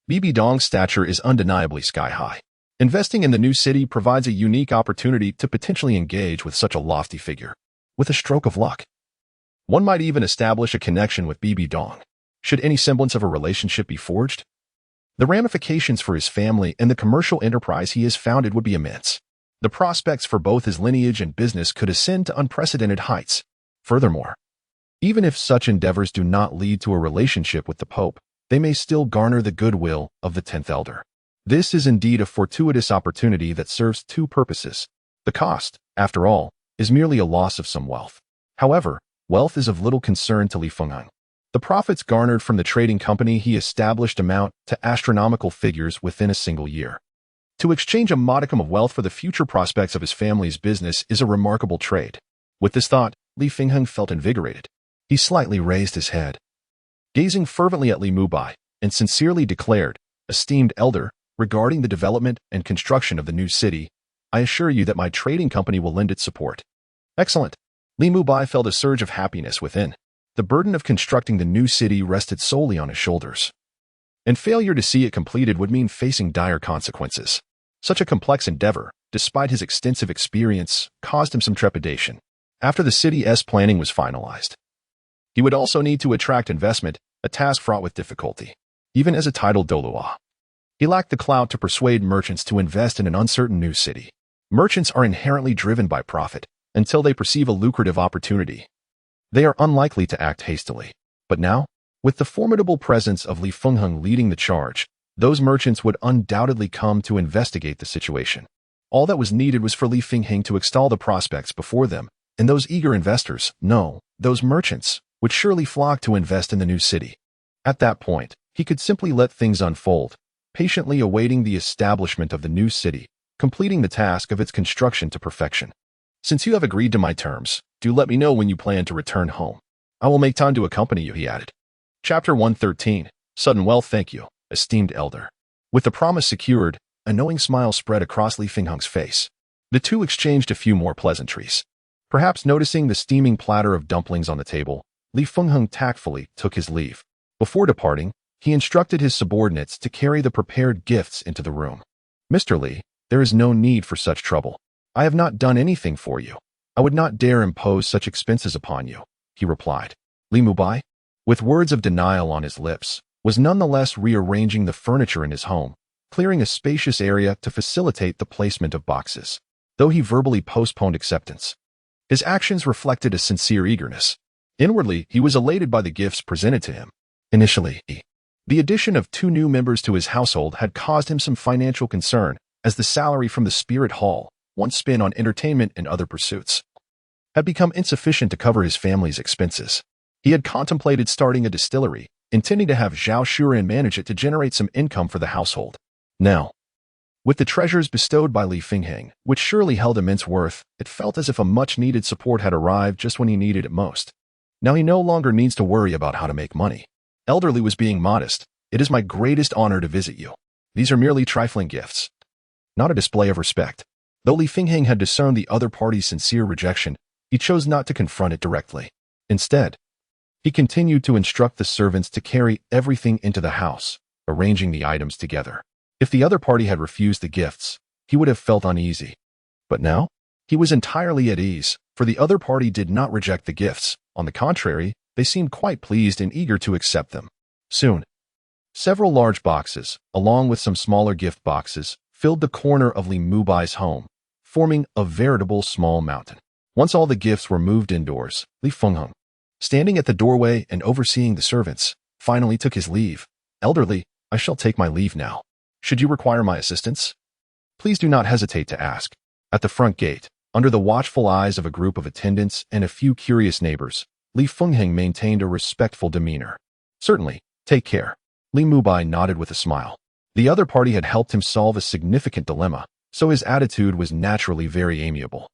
Bibi Dong's stature is undeniably sky-high. Investing in the new city provides a unique opportunity to potentially engage with such a lofty figure. With a stroke of luck, one might even establish a connection with Bibi Dong, should any semblance of a relationship be forged. The ramifications for his family and the commercial enterprise he has founded would be immense. The prospects for both his lineage and business could ascend to unprecedented heights. Furthermore, even if such endeavors do not lead to a relationship with the Pope, they may still garner the goodwill of the 10th Elder. This is indeed a fortuitous opportunity that serves two purposes. The cost, after all, is merely a loss of some wealth. However, wealth is of little concern to Li Fengheng. The profits garnered from the trading company he established amount to astronomical figures within a single year. To exchange a modicum of wealth for the future prospects of his family's business is a remarkable trade. With this thought, Li Fengheng felt invigorated. He slightly raised his head, gazing fervently at Li Mubai, and sincerely declared, "Esteemed elder, regarding the development and construction of the new city, I assure you that my trading company will lend its support." Excellent. Li Mubai felt a surge of happiness within. The burden of constructing the new city rested solely on his shoulders, and failure to see it completed would mean facing dire consequences. Such a complex endeavor, despite his extensive experience, caused him some trepidation. After the city's planning was finalized, he would also need to attract investment, a task fraught with difficulty. Even as a titled Douluo, he lacked the clout to persuade merchants to invest in an uncertain new city. Merchants are inherently driven by profit until they perceive a lucrative opportunity. They are unlikely to act hastily. But now, with the formidable presence of Li Fengheng leading the charge, those merchants would undoubtedly come to investigate the situation. All that was needed was for Li Fengheng to extol the prospects before them, and those eager investors, no, those merchants, would surely flock to invest in the new city. At that point, he could simply let things unfold, patiently awaiting the establishment of the new city, completing the task of its construction to perfection. "Since you have agreed to my terms, do let me know when you plan to return home. I will make time to accompany you," he added. Chapter 113. Sudden wealth. Thank you, esteemed elder. With the promise secured, a knowing smile spread across Li Fengheng's face. The two exchanged a few more pleasantries. Perhaps noticing the steaming platter of dumplings on the table, Li Fengheng tactfully took his leave. Before departing, he instructed his subordinates to carry the prepared gifts into the room. "Mr. Li, there is no need for such trouble. I have not done anything for you. I would not dare impose such expenses upon you," he replied. Li Mubai, with words of denial on his lips, was nonetheless rearranging the furniture in his home, clearing a spacious area to facilitate the placement of boxes. Though he verbally postponed acceptance, his actions reflected a sincere eagerness. Inwardly, he was elated by the gifts presented to him. Initially, the addition of 2 new members to his household had caused him some financial concern, as the salary from the Spirit Hall, once spent on entertainment and other pursuits, had become insufficient to cover his family's expenses. He had contemplated starting a distillery, intending to have Zhao Shuren manage it to generate some income for the household. Now, with the treasures bestowed by Li Fengheng, which surely held immense worth, it felt as if a much-needed support had arrived just when he needed it most. Now he no longer needs to worry about how to make money. Elderly was being modest. It is my greatest honor to visit you. These are merely trifling gifts, not a display of respect. Though Li Fingheng had discerned the other party's sincere rejection, he chose not to confront it directly. Instead, he continued to instruct the servants to carry everything into the house, arranging the items together. If the other party had refused the gifts, he would have felt uneasy. But now, he was entirely at ease, for the other party did not reject the gifts. On the contrary, they seemed quite pleased and eager to accept them. Soon, several large boxes, along with some smaller gift boxes, filled the corner of Li Mubai's home, forming a veritable small mountain. Once all the gifts were moved indoors, Li Fingheng, standing at the doorway and overseeing the servants, finally took his leave. Elderly, I shall take my leave now. Should you require my assistance, please do not hesitate to ask. At the front gate, under the watchful eyes of a group of attendants and a few curious neighbors, Li Fingheng maintained a respectful demeanor. Certainly, take care. Li Mubai nodded with a smile. The other party had helped him solve a significant dilemma, so his attitude was naturally very amiable.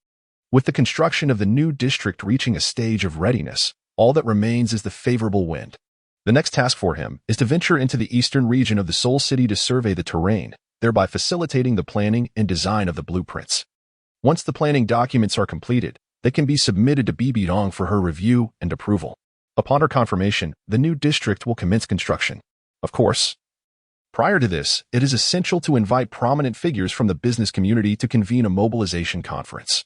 With the construction of the new district reaching a stage of readiness, all that remains is the favorable wind. The next task for him is to venture into the eastern region of the Seoul city to survey the terrain, thereby facilitating the planning and design of the blueprints. Once the planning documents are completed, they can be submitted to Bibi Dong for her review and approval. Upon her confirmation, the new district will commence construction. Of course, prior to this, it is essential to invite prominent figures from the business community to convene a mobilization conference,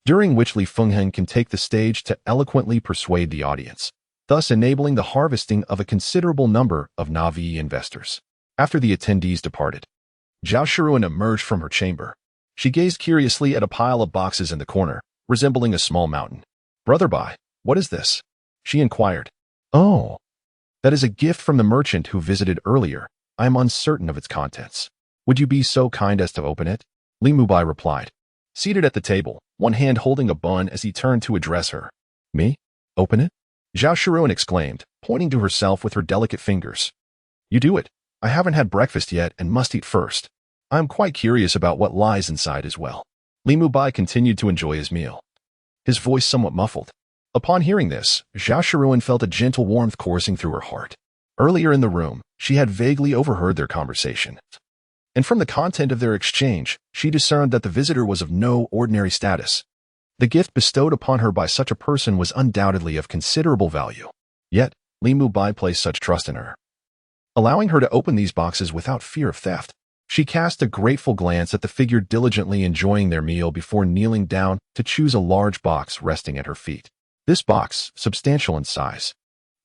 during which Li Fingheng can take the stage to eloquently persuade the audience, thus enabling the harvesting of a considerable number of Navi investors. After the attendees departed, Zhao Shiruan emerged from her chamber. She gazed curiously at a pile of boxes in the corner, resembling a small mountain. Brother Bai, what is this? She inquired. Oh, that is a gift from the merchant who visited earlier. I am uncertain of its contents. Would you be so kind as to open it? Li Mubai replied, seated at the table, one hand holding a bun as he turned to address her. Me? Open it? Zhao Shiruan exclaimed, pointing to herself with her delicate fingers. You do it. I haven't had breakfast yet and must eat first. I am quite curious about what lies inside as well. Li Mubai continued to enjoy his meal, his voice somewhat muffled. Upon hearing this, Zhao Shiruan felt a gentle warmth coursing through her heart. Earlier in the room, she had vaguely overheard their conversation, and from the content of their exchange, she discerned that the visitor was of no ordinary status. The gift bestowed upon her by such a person was undoubtedly of considerable value. Yet, Li Mubai placed such trust in her, allowing her to open these boxes without fear of theft. She cast a grateful glance at the figure diligently enjoying their meal before kneeling down to choose a large box resting at her feet. This box, substantial in size,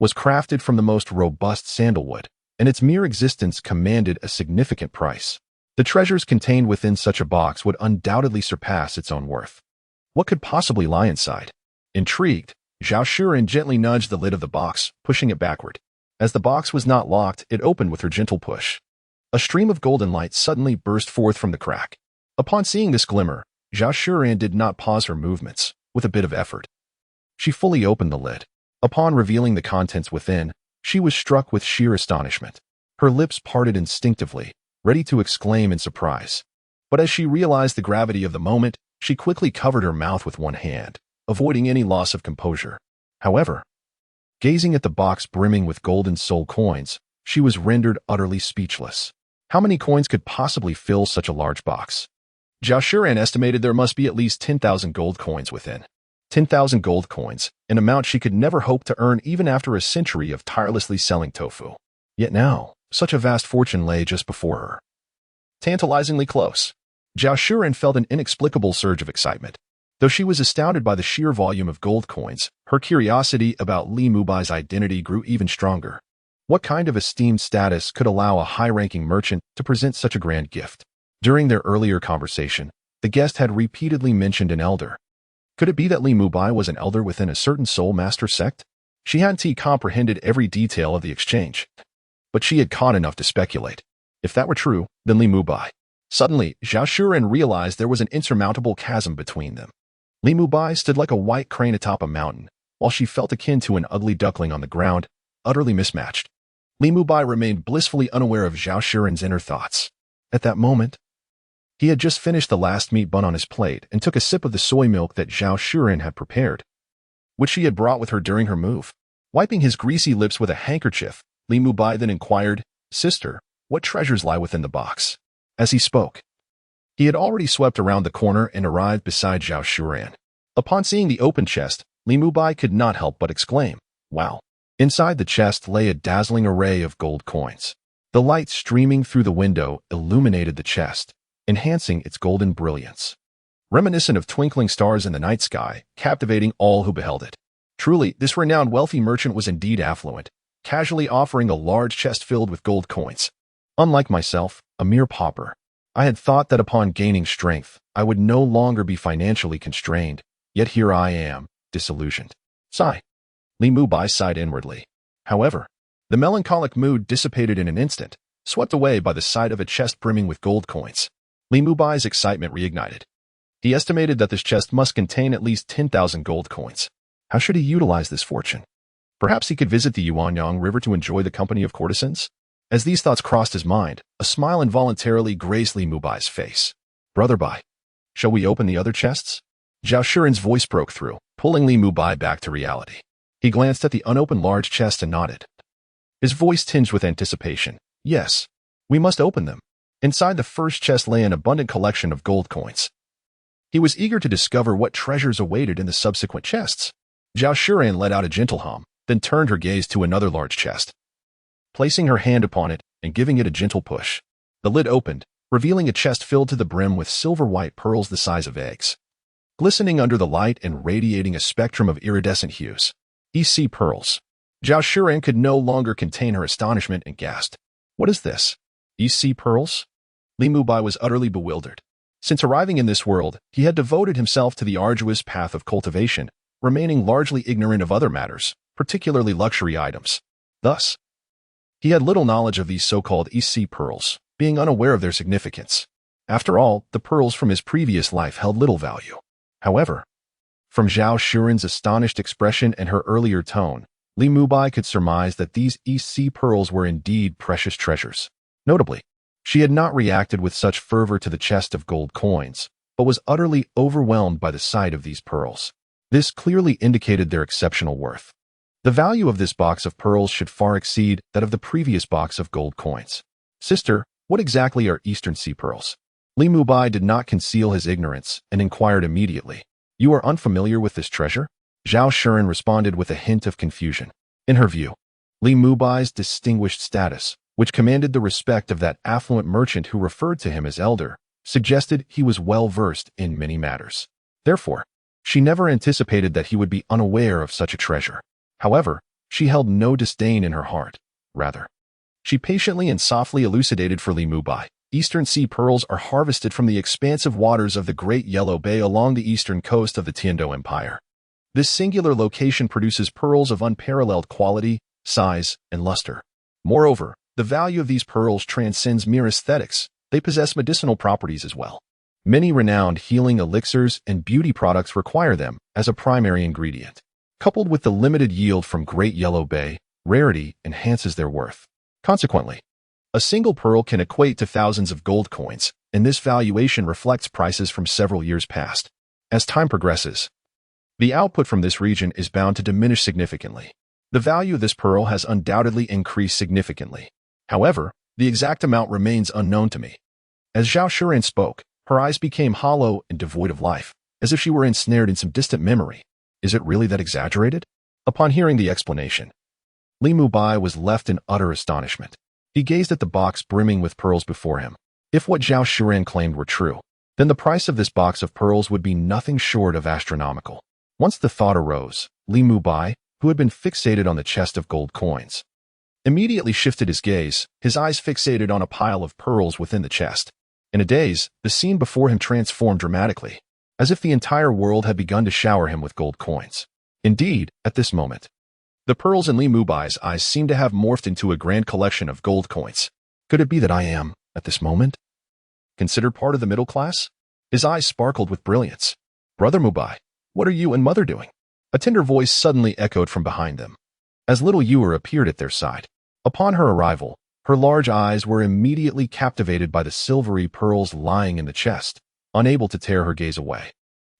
was crafted from the most robust sandalwood, and its mere existence commanded a significant price. The treasures contained within such a box would undoubtedly surpass its own worth. What could possibly lie inside? Intrigued, Zhao Shiruan gently nudged the lid of the box, pushing it backward. As the box was not locked, it opened with her gentle push. A stream of golden light suddenly burst forth from the crack. Upon seeing this glimmer, Zhao Shiruan did not pause her movements. With a bit of effort, she fully opened the lid. Upon revealing the contents within, she was struck with sheer astonishment. Her lips parted instinctively, ready to exclaim in surprise. But as she realized the gravity of the moment, she quickly covered her mouth with one hand, avoiding any loss of composure. However, gazing at the box brimming with golden soul coins, she was rendered utterly speechless. How many coins could possibly fill such a large box? Zhao Shiruan estimated there must be at least 10,000 gold coins within. 10,000 gold coins, an amount she could never hope to earn even after a century of tirelessly selling tofu. Yet now, such a vast fortune lay just before her. Tantalizingly close. Zhao Shiruan felt an inexplicable surge of excitement. Though she was astounded by the sheer volume of gold coins, her curiosity about Li Mubai's identity grew even stronger. What kind of esteemed status could allow a high-ranking merchant to present such a grand gift? During their earlier conversation, the guest had repeatedly mentioned an elder. Could it be that Li Mubai was an elder within a certain soul master sect? She hadn't comprehended every detail of the exchange, but she had caught enough to speculate. If that were true, then Li Mubai. Suddenly, Zhao Shiruan realized there was an insurmountable chasm between them. Li Mubai stood like a white crane atop a mountain, while she felt akin to an ugly duckling on the ground, utterly mismatched. Li Mubai remained blissfully unaware of Zhao Shiruan's inner thoughts. At that moment, he had just finished the last meat bun on his plate and took a sip of the soy milk that Zhao Shiruan had prepared, which she had brought with her during her move. Wiping his greasy lips with a handkerchief, Li Mubai then inquired, "Sister, what treasures lie within the box?" As he spoke, he had already swept around the corner and arrived beside Zhao Shuran. Upon seeing the open chest, Li Mubai could not help but exclaim, "Wow!" Inside the chest lay a dazzling array of gold coins. The light streaming through the window illuminated the chest, enhancing its golden brilliance. Reminiscent of twinkling stars in the night sky, captivating all who beheld it. Truly, this renowned wealthy merchant was indeed affluent, casually offering a large chest filled with gold coins. Unlike myself, a mere pauper, I had thought that upon gaining strength, I would no longer be financially constrained, yet here I am, disillusioned. Sigh. Li Mubai sighed inwardly. However, the melancholic mood dissipated in an instant, swept away by the sight of a chest brimming with gold coins. Li Mubai's excitement reignited. He estimated that this chest must contain at least 10,000 gold coins. How should he utilize this fortune? Perhaps he could visit the Yuanyang River to enjoy the company of courtesans? As these thoughts crossed his mind, a smile involuntarily graced Li Mubai's face. "Brother Bai, shall we open the other chests?" Zhao Shuren's voice broke through, pulling Li Mubai back to reality. He glanced at the unopened large chest and nodded. His voice tinged with anticipation. "Yes, we must open them." Inside the first chest lay an abundant collection of gold coins. He was eager to discover what treasures awaited in the subsequent chests. Zhao Shuren let out a gentle hum, then turned her gaze to another large chest. Placing her hand upon it and giving it a gentle push, the lid opened, revealing a chest filled to the brim with silver-white pearls the size of eggs. Glistening under the light and radiating a spectrum of iridescent hues. EC pearls. Zhao Shuren could no longer contain her astonishment and gasped. "What is this? EC pearls?" Li Mubai was utterly bewildered. Since arriving in this world, he had devoted himself to the arduous path of cultivation, remaining largely ignorant of other matters, particularly luxury items. Thus, he had little knowledge of these so-called EC pearls, being unaware of their significance. After all, the pearls from his previous life held little value. However, from Zhao Shuren's astonished expression and her earlier tone, Li Mubai could surmise that these EC pearls were indeed precious treasures. Notably, she had not reacted with such fervor to the chest of gold coins, but was utterly overwhelmed by the sight of these pearls. This clearly indicated their exceptional worth. The value of this box of pearls should far exceed that of the previous box of gold coins. "Sister, what exactly are Eastern Sea pearls?" Li Mubai did not conceal his ignorance and inquired immediately. "You are unfamiliar with this treasure?" Zhao Shuren responded with a hint of confusion. In her view, Li Mubai's distinguished status, which commanded the respect of that affluent merchant who referred to him as elder, suggested he was well versed in many matters. Therefore, she never anticipated that he would be unaware of such a treasure. However, she held no disdain in her heart. Rather, she patiently and softly elucidated for Li Mubai. Eastern Sea pearls are harvested from the expansive waters of the Great Yellow Bay along the eastern coast of the Tiando Empire. This singular location produces pearls of unparalleled quality, size, and luster. Moreover, the value of these pearls transcends mere aesthetics. They possess medicinal properties as well. Many renowned healing elixirs and beauty products require them as a primary ingredient. Coupled with the limited yield from Great Yellow Bay, rarity enhances their worth. Consequently, a single pearl can equate to thousands of gold coins, and this valuation reflects prices from several years past. As time progresses, the output from this region is bound to diminish significantly. The value of this pearl has undoubtedly increased significantly. However, the exact amount remains unknown to me. As Zhao Shuren spoke, her eyes became hollow and devoid of life, as if she were ensnared in some distant memory. Is it really that exaggerated? Upon hearing the explanation, Li Mubai was left in utter astonishment. He gazed at the box brimming with pearls before him. If what Zhao Shuren claimed were true, then the price of this box of pearls would be nothing short of astronomical. Once the thought arose, Li Mubai, who had been fixated on the chest of gold coins, immediately shifted his gaze, his eyes fixated on a pile of pearls within the chest. In a daze, the scene before him transformed dramatically, as if the entire world had begun to shower him with gold coins. Indeed, at this moment, the pearls in Li Mubai's eyes seemed to have morphed into a grand collection of gold coins. Could it be that I am, at this moment, considered part of the middle class? His eyes sparkled with brilliance. "Brother Mubai, what are you and mother doing?" A tender voice suddenly echoed from behind them, as little Ewer appeared at their side. Upon her arrival, her large eyes were immediately captivated by the silvery pearls lying in the chest, unable to tear her gaze away.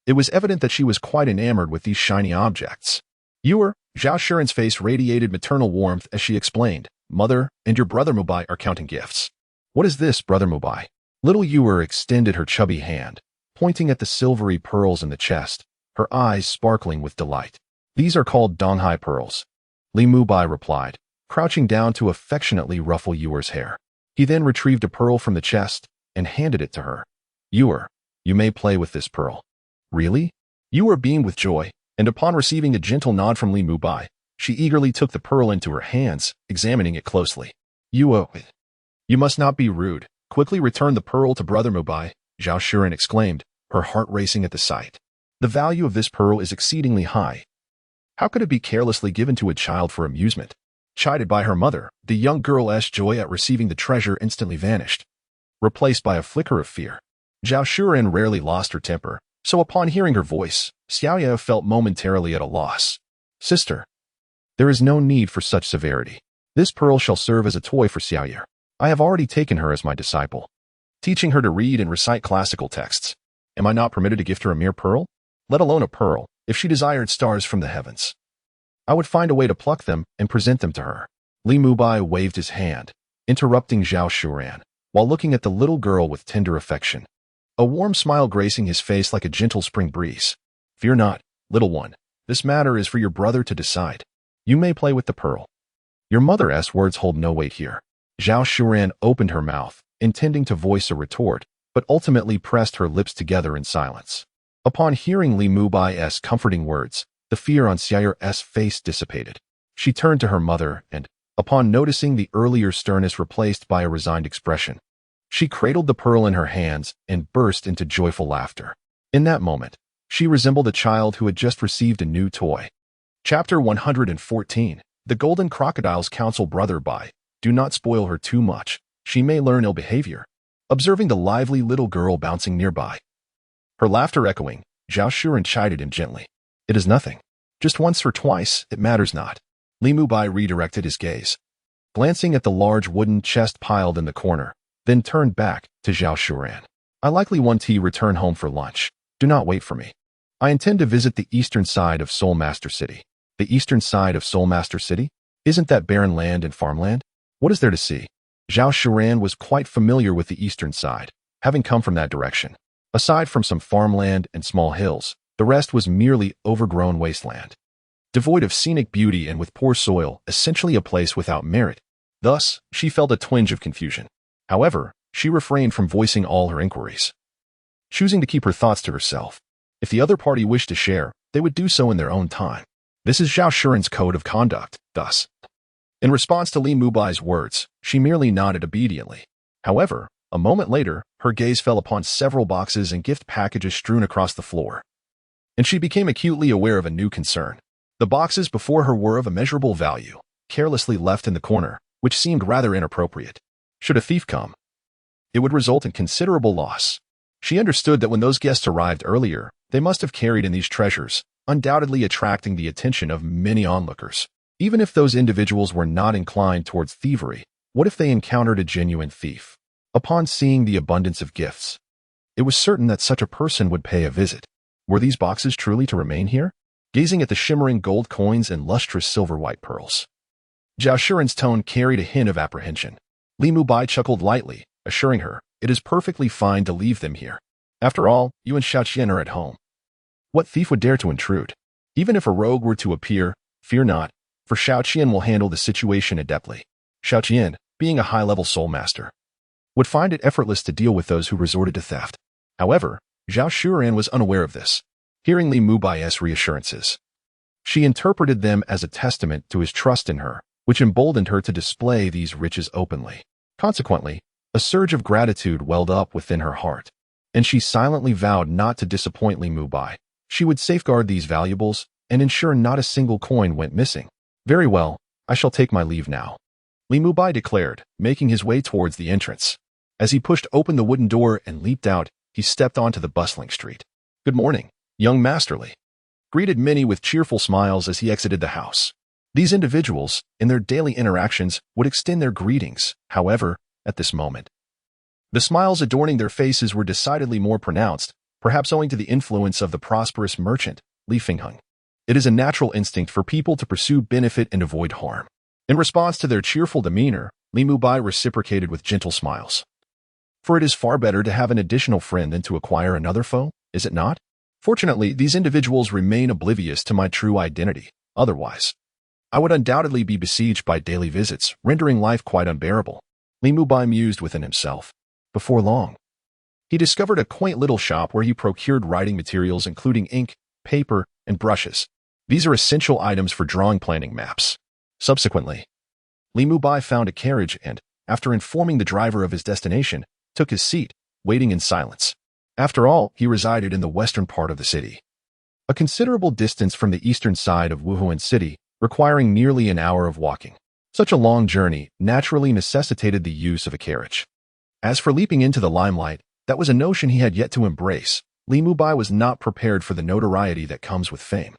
It was evident that she was quite enamored with these shiny objects. "Ewer," Zhao Shuren's face radiated maternal warmth as she explained, Mother and your brother Mu Bai are counting gifts. What is this, brother Mu Bai? Little Ewer extended her chubby hand, pointing at the silvery pearls in the chest, her eyes sparkling with delight. These are called Donghai pearls. Li Mubai replied, crouching down to affectionately ruffle Ewer's hair. He then retrieved a pearl from the chest and handed it to her. Ewer, you may play with this pearl. Really? Ewer beamed with joy, and upon receiving a gentle nod from Li Mubai, she eagerly took the pearl into her hands, examining it closely. You must not be rude. Quickly return the pearl to brother Mu Bai, Zhao Shuren exclaimed, her heart racing at the sight. The value of this pearl is exceedingly high. How could it be carelessly given to a child for amusement? Chided by her mother, the young girl's joy at receiving the treasure instantly vanished, replaced by a flicker of fear. Zhao Shuren rarely lost her temper, so upon hearing her voice, Xiaoya felt momentarily at a loss. Sister, there is no need for such severity. This pearl shall serve as a toy for Xiaoya. I have already taken her as my disciple, teaching her to read and recite classical texts. Am I not permitted to gift her a mere pearl? Let alone a pearl, if she desired stars from the heavens. I would find a way to pluck them and present them to her. Li Mubai waved his hand, interrupting Zhao Shuren, while looking at the little girl with tender affection. A warm smile gracing his face like a gentle spring breeze. Fear not, little one. This matter is for your brother to decide. You may play with the pearl. Your mother's words hold no weight here. Zhao Shuren opened her mouth, intending to voice a retort, but ultimately pressed her lips together in silence. Upon hearing Li Mubai's comforting words, the fear on Xiaoya's face dissipated. She turned to her mother and, upon noticing the earlier sternness replaced by a resigned expression, she cradled the pearl in her hands and burst into joyful laughter. In that moment, she resembled a child who had just received a new toy. Chapter 114. The Golden Crocodile's counsel. Brother Bai, do not spoil her too much. She may learn ill behavior. Observing the lively little girl bouncing nearby, her laughter echoing, Zhao Shuren chided him gently. It is nothing. Just once or twice, it matters not. Li Mubai redirected his gaze, glancing at the large wooden chest piled in the corner, then turned back to Zhao Shuren. I likely want to return home for lunch. Do not wait for me. I intend to visit the eastern side of Soul Master City. The eastern side of Soul Master City? Isn't that barren land and farmland? What is there to see? Zhao Shuren was quite familiar with the eastern side, having come from that direction. Aside from some farmland and small hills, the rest was merely overgrown wasteland, devoid of scenic beauty and with poor soil, essentially a place without merit. Thus, she felt a twinge of confusion. However, she refrained from voicing all her inquiries, choosing to keep her thoughts to herself. If the other party wished to share, they would do so in their own time. This is Zhao Shuren's code of conduct, thus. In response to Li Mubai's words, she merely nodded obediently. However, a moment later, her gaze fell upon several boxes and gift packages strewn across the floor, and she became acutely aware of a new concern. The boxes before her were of immeasurable value, carelessly left in the corner, which seemed rather inappropriate. Should a thief come, it would result in considerable loss. She understood that when those guests arrived earlier, they must have carried in these treasures, undoubtedly attracting the attention of many onlookers. Even if those individuals were not inclined towards thievery, what if they encountered a genuine thief? Upon seeing the abundance of gifts, it was certain that such a person would pay a visit. Were these boxes truly to remain here? Gazing at the shimmering gold coins and lustrous silver-white pearls, Zhao Shuren's tone carried a hint of apprehension. Li Mubai chuckled lightly, assuring her, it is perfectly fine to leave them here. After all, you and Xiaoqian are at home. What thief would dare to intrude? Even if a rogue were to appear, fear not, for Xiaoqian will handle the situation adeptly. Xiaoqian, being a high-level soul master, would find it effortless to deal with those who resorted to theft. However, Zhao Shuren was unaware of this. Hearing Li Mubai's reassurances, she interpreted them as a testament to his trust in her, which emboldened her to display these riches openly. Consequently, a surge of gratitude welled up within her heart, and she silently vowed not to disappoint Li Mubai. She would safeguard these valuables and ensure not a single coin went missing. Very well, I shall take my leave now, Li Mubai declared, making his way towards the entrance. As he pushed open the wooden door and leaped out, he stepped onto the bustling street. Good morning, young masterly, greeted many with cheerful smiles as he exited the house. These individuals, in their daily interactions, would extend their greetings. However, at this moment, the smiles adorning their faces were decidedly more pronounced, perhaps owing to the influence of the prosperous merchant, Li Fingheng. It is a natural instinct for people to pursue benefit and avoid harm. In response to their cheerful demeanor, Li Mubai reciprocated with gentle smiles. For it is far better to have an additional friend than to acquire another foe, is it not? Fortunately, these individuals remain oblivious to my true identity. Otherwise, I would undoubtedly be besieged by daily visits, rendering life quite unbearable. Li Mubai mused within himself. Before long, he discovered a quaint little shop where he procured writing materials including ink, paper, and brushes. These are essential items for drawing planning maps. Subsequently, Li Mubai found a carriage and, after informing the driver of his destination, took his seat, waiting in silence. After all, he resided in the western part of the city, a considerable distance from the eastern side of Wuhan City, requiring nearly an hour of walking. Such a long journey naturally necessitated the use of a carriage. As for leaping into the limelight, that was a notion he had yet to embrace. Li Mubai was not prepared for the notoriety that comes with fame.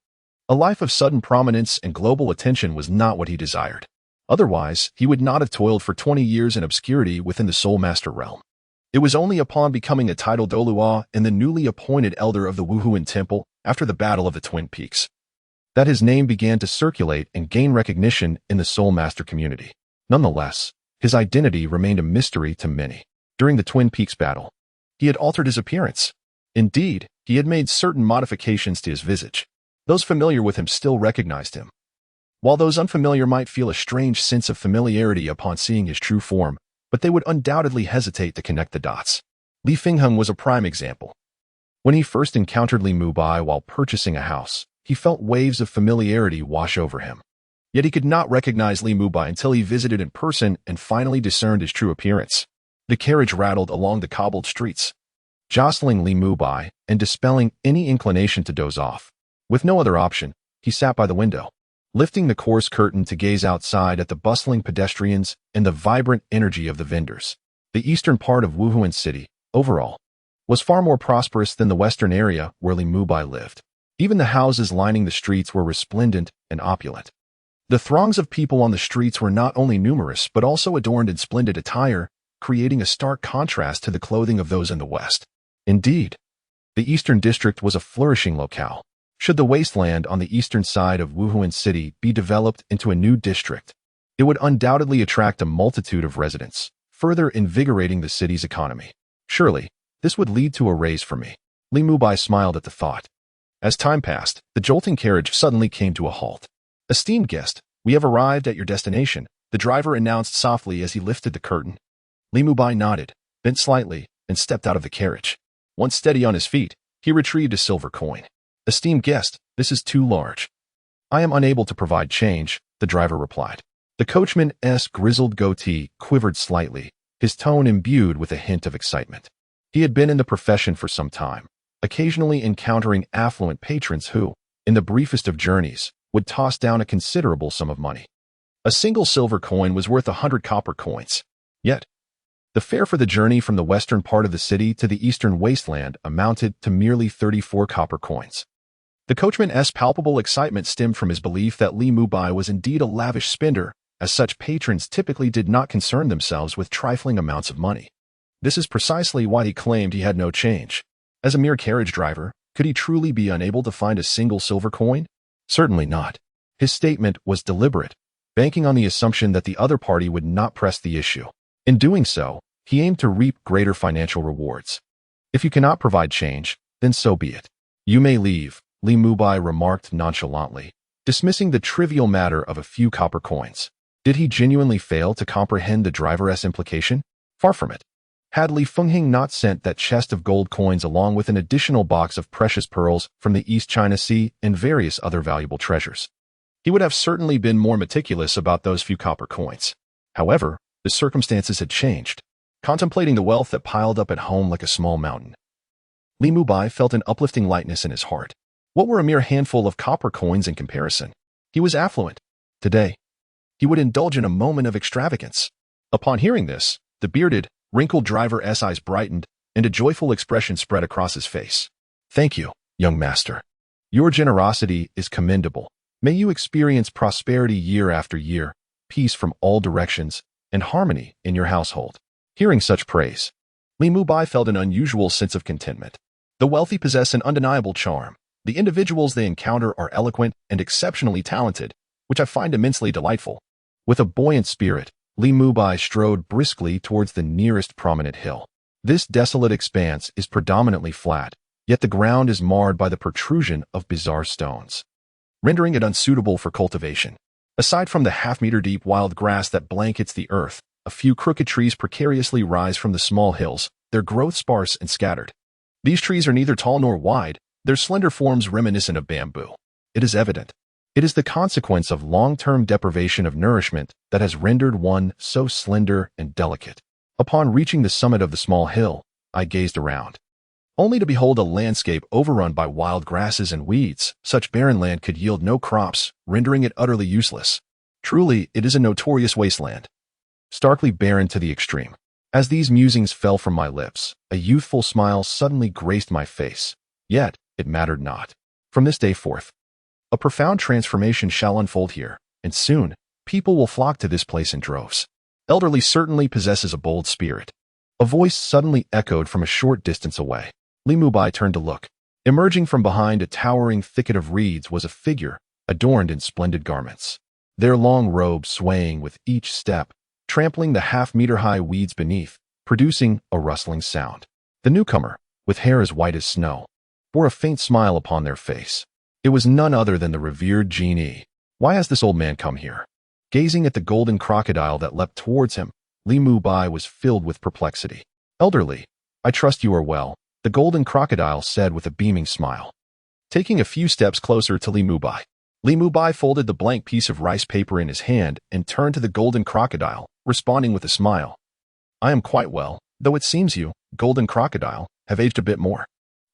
A life of sudden prominence and global attention was not what he desired. Otherwise, he would not have toiled for 20 years in obscurity within the Soul Master realm. It was only upon becoming a titled Douluo and the newly appointed elder of the Wuhuan Temple after the Battle of the Twin Peaks that his name began to circulate and gain recognition in the Soul Master community. Nonetheless, his identity remained a mystery to many. During the Twin Peaks battle, he had altered his appearance. Indeed, he had made certain modifications to his visage. Those familiar with him still recognized him, while those unfamiliar might feel a strange sense of familiarity upon seeing his true form, but they would undoubtedly hesitate to connect the dots. Li Fingheng was a prime example. When he first encountered Li Mubai while purchasing a house, he felt waves of familiarity wash over him. Yet he could not recognize Li Mubai until he visited in person and finally discerned his true appearance. The carriage rattled along the cobbled streets, jostling Li Mubai and dispelling any inclination to doze off. With no other option, he sat by the window, lifting the coarse curtain to gaze outside at the bustling pedestrians and the vibrant energy of the vendors. The eastern part of Wuhan City, overall, was far more prosperous than the western area where Li Mubai lived. Even the houses lining the streets were resplendent and opulent. The throngs of people on the streets were not only numerous but also adorned in splendid attire, creating a stark contrast to the clothing of those in the west. Indeed, the eastern district was a flourishing locale. Should the wasteland on the eastern side of Wuhan City be developed into a new district, it would undoubtedly attract a multitude of residents, further invigorating the city's economy. Surely, this would lead to a raise for me. Li Mubai smiled at the thought. As time passed, the jolting carriage suddenly came to a halt. Esteemed guest, we have arrived at your destination, the driver announced softly as he lifted the curtain. Li Mubai nodded, bent slightly, and stepped out of the carriage. Once steady on his feet, he retrieved a silver coin. Esteemed guest, this is too large. I am unable to provide change, the driver replied. The coachman's grizzled goatee quivered slightly, his tone imbued with a hint of excitement. He had been in the profession for some time, occasionally encountering affluent patrons who, in the briefest of journeys, would toss down a considerable sum of money. A single silver coin was worth 100 copper coins. Yet, the fare for the journey from the western part of the city to the eastern wasteland amounted to merely 34 copper coins. The coachman's palpable excitement stemmed from his belief that Li Mubai was indeed a lavish spender, as such patrons typically did not concern themselves with trifling amounts of money. This is precisely why he claimed he had no change. As a mere carriage driver, could he truly be unable to find a single silver coin? Certainly not. His statement was deliberate, banking on the assumption that the other party would not press the issue. In doing so, he aimed to reap greater financial rewards. If you cannot provide change, then so be it. You may leave, Li Mubai remarked nonchalantly, dismissing the trivial matter of a few copper coins. Did he genuinely fail to comprehend the driver's implication? Far from it. Had Li Fingheng not sent that chest of gold coins along with an additional box of precious pearls from the East China Sea and various other valuable treasures, he would have certainly been more meticulous about those few copper coins. However, the circumstances had changed. Contemplating the wealth that piled up at home like a small mountain, Li Mubai felt an uplifting lightness in his heart. What were a mere handful of copper coins in comparison? He was affluent. Today, he would indulge in a moment of extravagance. Upon hearing this, the bearded, wrinkled driver's eyes brightened, and a joyful expression spread across his face. Thank you, young master. Your generosity is commendable. May you experience prosperity year after year, peace from all directions, and harmony in your household. Hearing such praise, Li Mubai felt an unusual sense of contentment. The wealthy possess an undeniable charm. The individuals they encounter are eloquent and exceptionally talented, which I find immensely delightful. With a buoyant spirit, Li Mubai strode briskly towards the nearest prominent hill. This desolate expanse is predominantly flat, yet the ground is marred by the protrusion of bizarre stones, rendering it unsuitable for cultivation. Aside from the half-meter-deep wild grass that blankets the earth, a few crooked trees precariously rise from the small hills, their growth sparse and scattered. These trees are neither tall nor wide, their slender forms reminiscent of bamboo. It is evident. It is the consequence of long-term deprivation of nourishment that has rendered one so slender and delicate. Upon reaching the summit of the small hill, I gazed around, only to behold a landscape overrun by wild grasses and weeds. Such barren land could yield no crops, rendering it utterly useless. Truly, it is a notorious wasteland, starkly barren to the extreme. As these musings fell from my lips, a youthful smile suddenly graced my face. Yet, it mattered not. From this day forth, a profound transformation shall unfold here, and soon, people will flock to this place in droves. Elderly certainly possesses a bold spirit. A voice suddenly echoed from a short distance away. Li Mubai turned to look. Emerging from behind a towering thicket of reeds was a figure, adorned in splendid garments. Their long robes swaying with each step, trampling the half-meter-high weeds beneath, producing a rustling sound. The newcomer, with hair as white as snow, bore a faint smile upon their face. It was none other than the revered genie. Why has this old man come here? Gazing at the golden crocodile that leapt towards him, Li Mubai was filled with perplexity. Elderly, I trust you are well, the golden crocodile said with a beaming smile. Taking a few steps closer to Li Mubai folded the blank piece of rice paper in his hand and turned to the golden crocodile, responding with a smile. I am quite well, though it seems you, golden crocodile, have aged a bit more.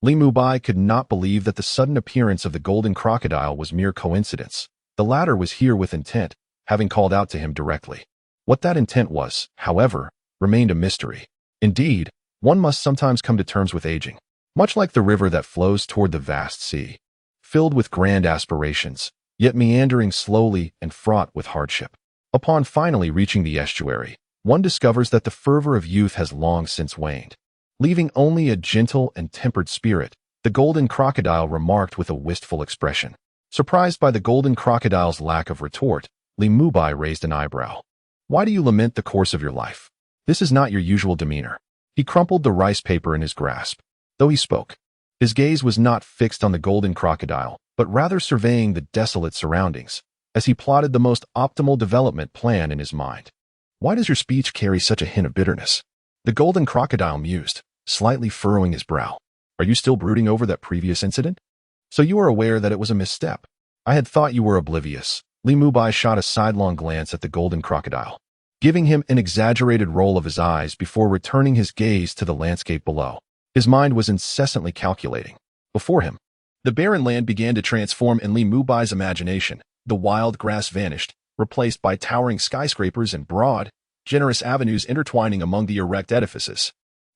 Li Mubai could not believe that the sudden appearance of the golden crocodile was mere coincidence. The latter was here with intent, having called out to him directly. What that intent was, however, remained a mystery. Indeed, one must sometimes come to terms with aging. Much like the river that flows toward the vast sea, filled with grand aspirations, yet meandering slowly and fraught with hardship. Upon finally reaching the estuary, one discovers that the fervor of youth has long since waned. Leaving only a gentle and tempered spirit, the golden crocodile remarked with a wistful expression. Surprised by the golden crocodile's lack of retort, Li Mubai raised an eyebrow. Why do you lament the course of your life? This is not your usual demeanor. He crumpled the rice paper in his grasp. Though he spoke, his gaze was not fixed on the golden crocodile, but rather surveying the desolate surroundings, as he plotted the most optimal development plan in his mind. Why does your speech carry such a hint of bitterness? The golden crocodile mused, slightly furrowing his brow. Are you still brooding over that previous incident? So you are aware that it was a misstep. I had thought you were oblivious. Li Mubai shot a sidelong glance at the golden crocodile, giving him an exaggerated roll of his eyes before returning his gaze to the landscape below. His mind was incessantly calculating. Before him, the barren land began to transform in Li Mubai's imagination. The wild grass vanished, replaced by towering skyscrapers and broad, generous avenues intertwining among the erect edifices.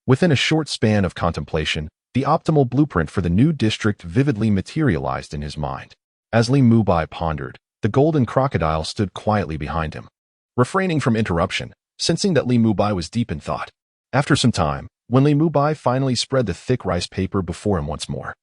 Within a short span of contemplation, the optimal blueprint for the new district vividly materialized in his mind. As Li Mubai pondered, the golden crocodile stood quietly behind him, refraining from interruption, sensing that Li Mubai was deep in thought. After some time, when Li Mubai finally spread the thick rice paper before him once more,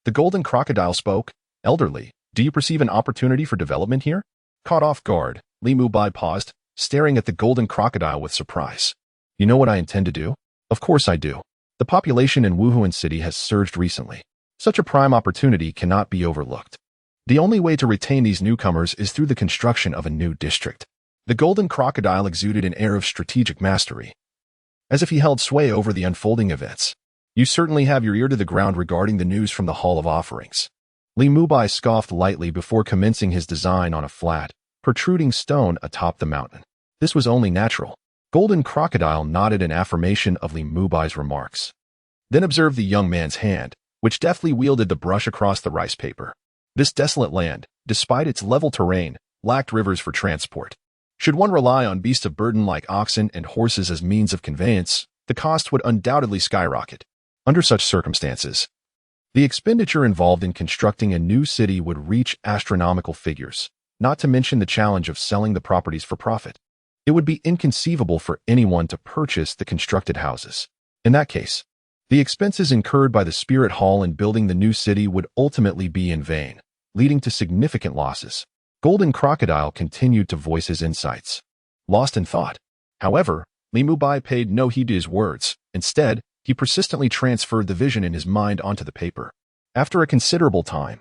the golden crocodile spoke. Elderly, do you perceive an opportunity for development here? Caught off guard, Li Mubai paused, staring at the golden crocodile with surprise. You know what I intend to do? Of course I do. The population in Wuhan City has surged recently. Such a prime opportunity cannot be overlooked. The only way to retain these newcomers is through the construction of a new district. The golden crocodile exuded an air of strategic mastery, as if he held sway over the unfolding events. You certainly have your ear to the ground regarding the news from the Hall of Offerings. Li Mubai scoffed lightly before commencing his design on a flat, protruding stone atop the mountain. This was only natural. Golden Crocodile nodded in affirmation of Li Mubai's remarks, then observed the young man's hand, which deftly wielded the brush across the rice paper. This desolate land, despite its level terrain, lacked rivers for transport. Should one rely on beasts of burden like oxen and horses as means of conveyance, the cost would undoubtedly skyrocket. Under such circumstances, the expenditure involved in constructing a new city would reach astronomical figures, not to mention the challenge of selling the properties for profit. It would be inconceivable for anyone to purchase the constructed houses. In that case, the expenses incurred by the Spirit Hall in building the new city would ultimately be in vain, leading to significant losses. Golden Crocodile continued to voice his insights, lost in thought. However, Li Mubai paid no heed to his words. Instead, he persistently transferred the vision in his mind onto the paper. After a considerable time,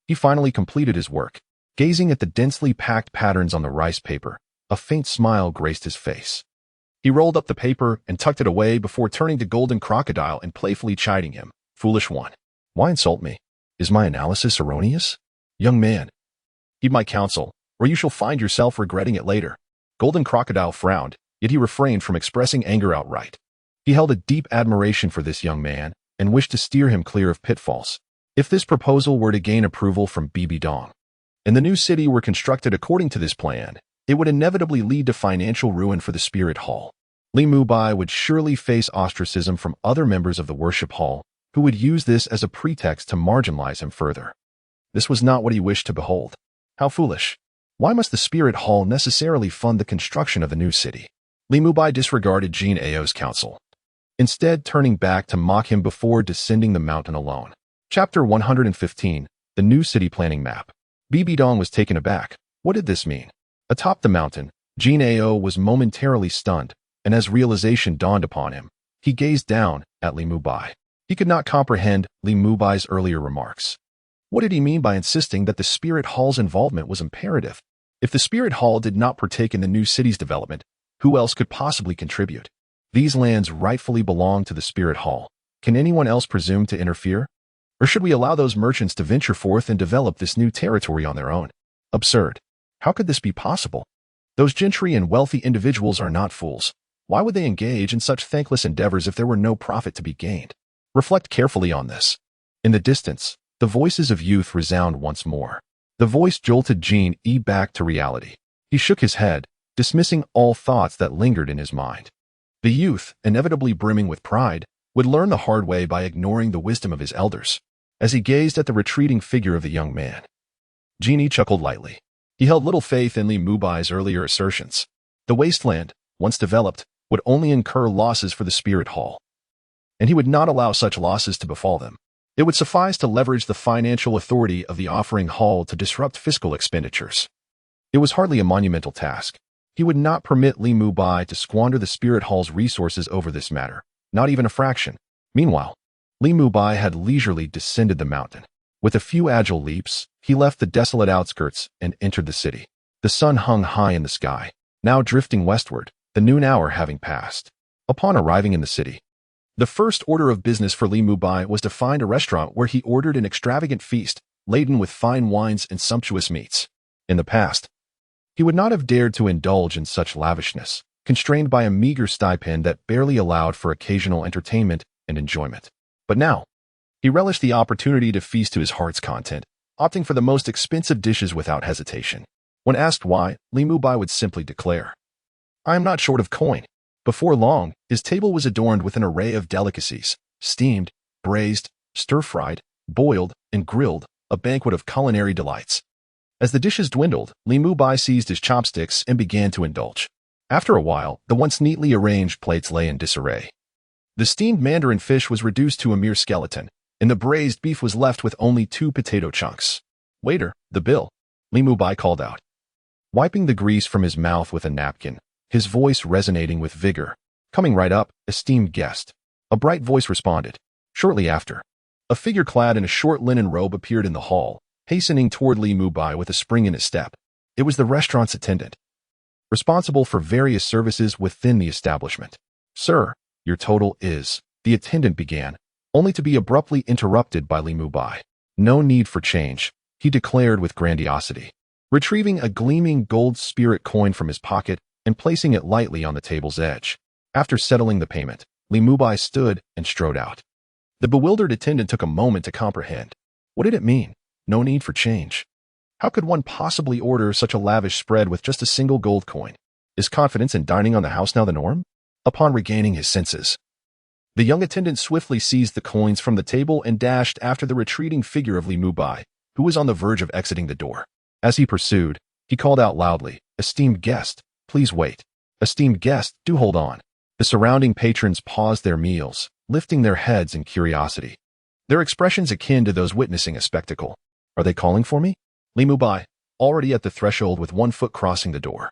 he finally completed his work. Gazing at the densely packed patterns on the rice paper, a faint smile graced his face. He rolled up the paper and tucked it away before turning to Golden Crocodile and playfully chiding him. Foolish one. Why insult me? Is my analysis erroneous? Young man, heed my counsel, or you shall find yourself regretting it later. Golden Crocodile frowned, yet he refrained from expressing anger outright. He held a deep admiration for this young man and wished to steer him clear of pitfalls. If this proposal were to gain approval from Bibi Dong, and the new city were constructed according to this plan, it would inevitably lead to financial ruin for the Spirit Hall. Li Mubai would surely face ostracism from other members of the worship hall, who would use this as a pretext to marginalize him further. This was not what he wished to behold. How foolish. Why must the Spirit Hall necessarily fund the construction of the new city? Li Mubai disregarded Jin Ao's counsel, instead turning back to mock him before descending the mountain alone. Chapter 115, The New City Planning Map. Bibi Dong was taken aback. What did this mean? Atop the mountain, Jin Ao was momentarily stunned, and as realization dawned upon him, he gazed down at Li Mubai. He could not comprehend Li Mubai's earlier remarks. What did he mean by insisting that the Spirit Hall's involvement was imperative? If the Spirit Hall did not partake in the new city's development, who else could possibly contribute? These lands rightfully belong to the Spirit Hall. Can anyone else presume to interfere? Or should we allow those merchants to venture forth and develop this new territory on their own? Absurd. How could this be possible? Those gentry and wealthy individuals are not fools. Why would they engage in such thankless endeavors if there were no profit to be gained? Reflect carefully on this. In the distance, the voices of youth resound once more. The voice jolted Jin E back to reality. He shook his head, dismissing all thoughts that lingered in his mind. The youth, inevitably brimming with pride, would learn the hard way by ignoring the wisdom of his elders. As he gazed at the retreating figure of the young man, Jin E chuckled lightly. He held little faith in Li Mubai's earlier assertions. The wasteland, once developed, would only incur losses for the Spirit Hall, and he would not allow such losses to befall them. It would suffice to leverage the financial authority of the offering hall to disrupt fiscal expenditures. It was hardly a monumental task. He would not permit Li Mubai to squander the Spirit Hall's resources over this matter, not even a fraction. Meanwhile, Li Mubai had leisurely descended the mountain. With a few agile leaps, he left the desolate outskirts and entered the city. The sun hung high in the sky, now drifting westward, the noon hour having passed. Upon arriving in the city, the first order of business for Li Mubai was to find a restaurant where he ordered an extravagant feast, laden with fine wines and sumptuous meats. In the past, he would not have dared to indulge in such lavishness, constrained by a meager stipend that barely allowed for occasional entertainment and enjoyment. But now, he relished the opportunity to feast to his heart's content, opting for the most expensive dishes without hesitation. When asked why, Li Mubai would simply declare, "I am not short of coin." Before long, his table was adorned with an array of delicacies, steamed, braised, stir-fried, boiled, and grilled, a banquet of culinary delights. As the dishes dwindled, Li Mubai seized his chopsticks and began to indulge. After a while, the once neatly arranged plates lay in disarray. The steamed mandarin fish was reduced to a mere skeleton, and the braised beef was left with only 2 potato chunks. "Waiter, the bill," Li Mubai called out, wiping the grease from his mouth with a napkin, his voice resonating with vigor. "Coming right up, esteemed guest," a bright voice responded. Shortly after, a figure clad in a short linen robe appeared in the hall, hastening toward Li Mubai with a spring in his step. It was the restaurant's attendant, responsible for various services within the establishment. "Sir, your total is," the attendant began, only to be abruptly interrupted by Li Mubai. "No need for change," he declared with grandiosity, retrieving a gleaming gold spirit coin from his pocket and placing it lightly on the table's edge. After settling the payment, Li Mubai stood and strode out. The bewildered attendant took a moment to comprehend. What did it mean? No need for change. How could one possibly order such a lavish spread with just a single gold coin? Is confidence in dining on the house now the norm? Upon regaining his senses, the young attendant swiftly seized the coins from the table and dashed after the retreating figure of Li Mubai, who was on the verge of exiting the door. As he pursued, he called out loudly, "Esteemed guest, please wait. Esteemed guest, do hold on." The surrounding patrons paused their meals, lifting their heads in curiosity, their expressions akin to those witnessing a spectacle. "Are they calling for me?" "Li Mubai, already at the threshold with one foot crossing the door.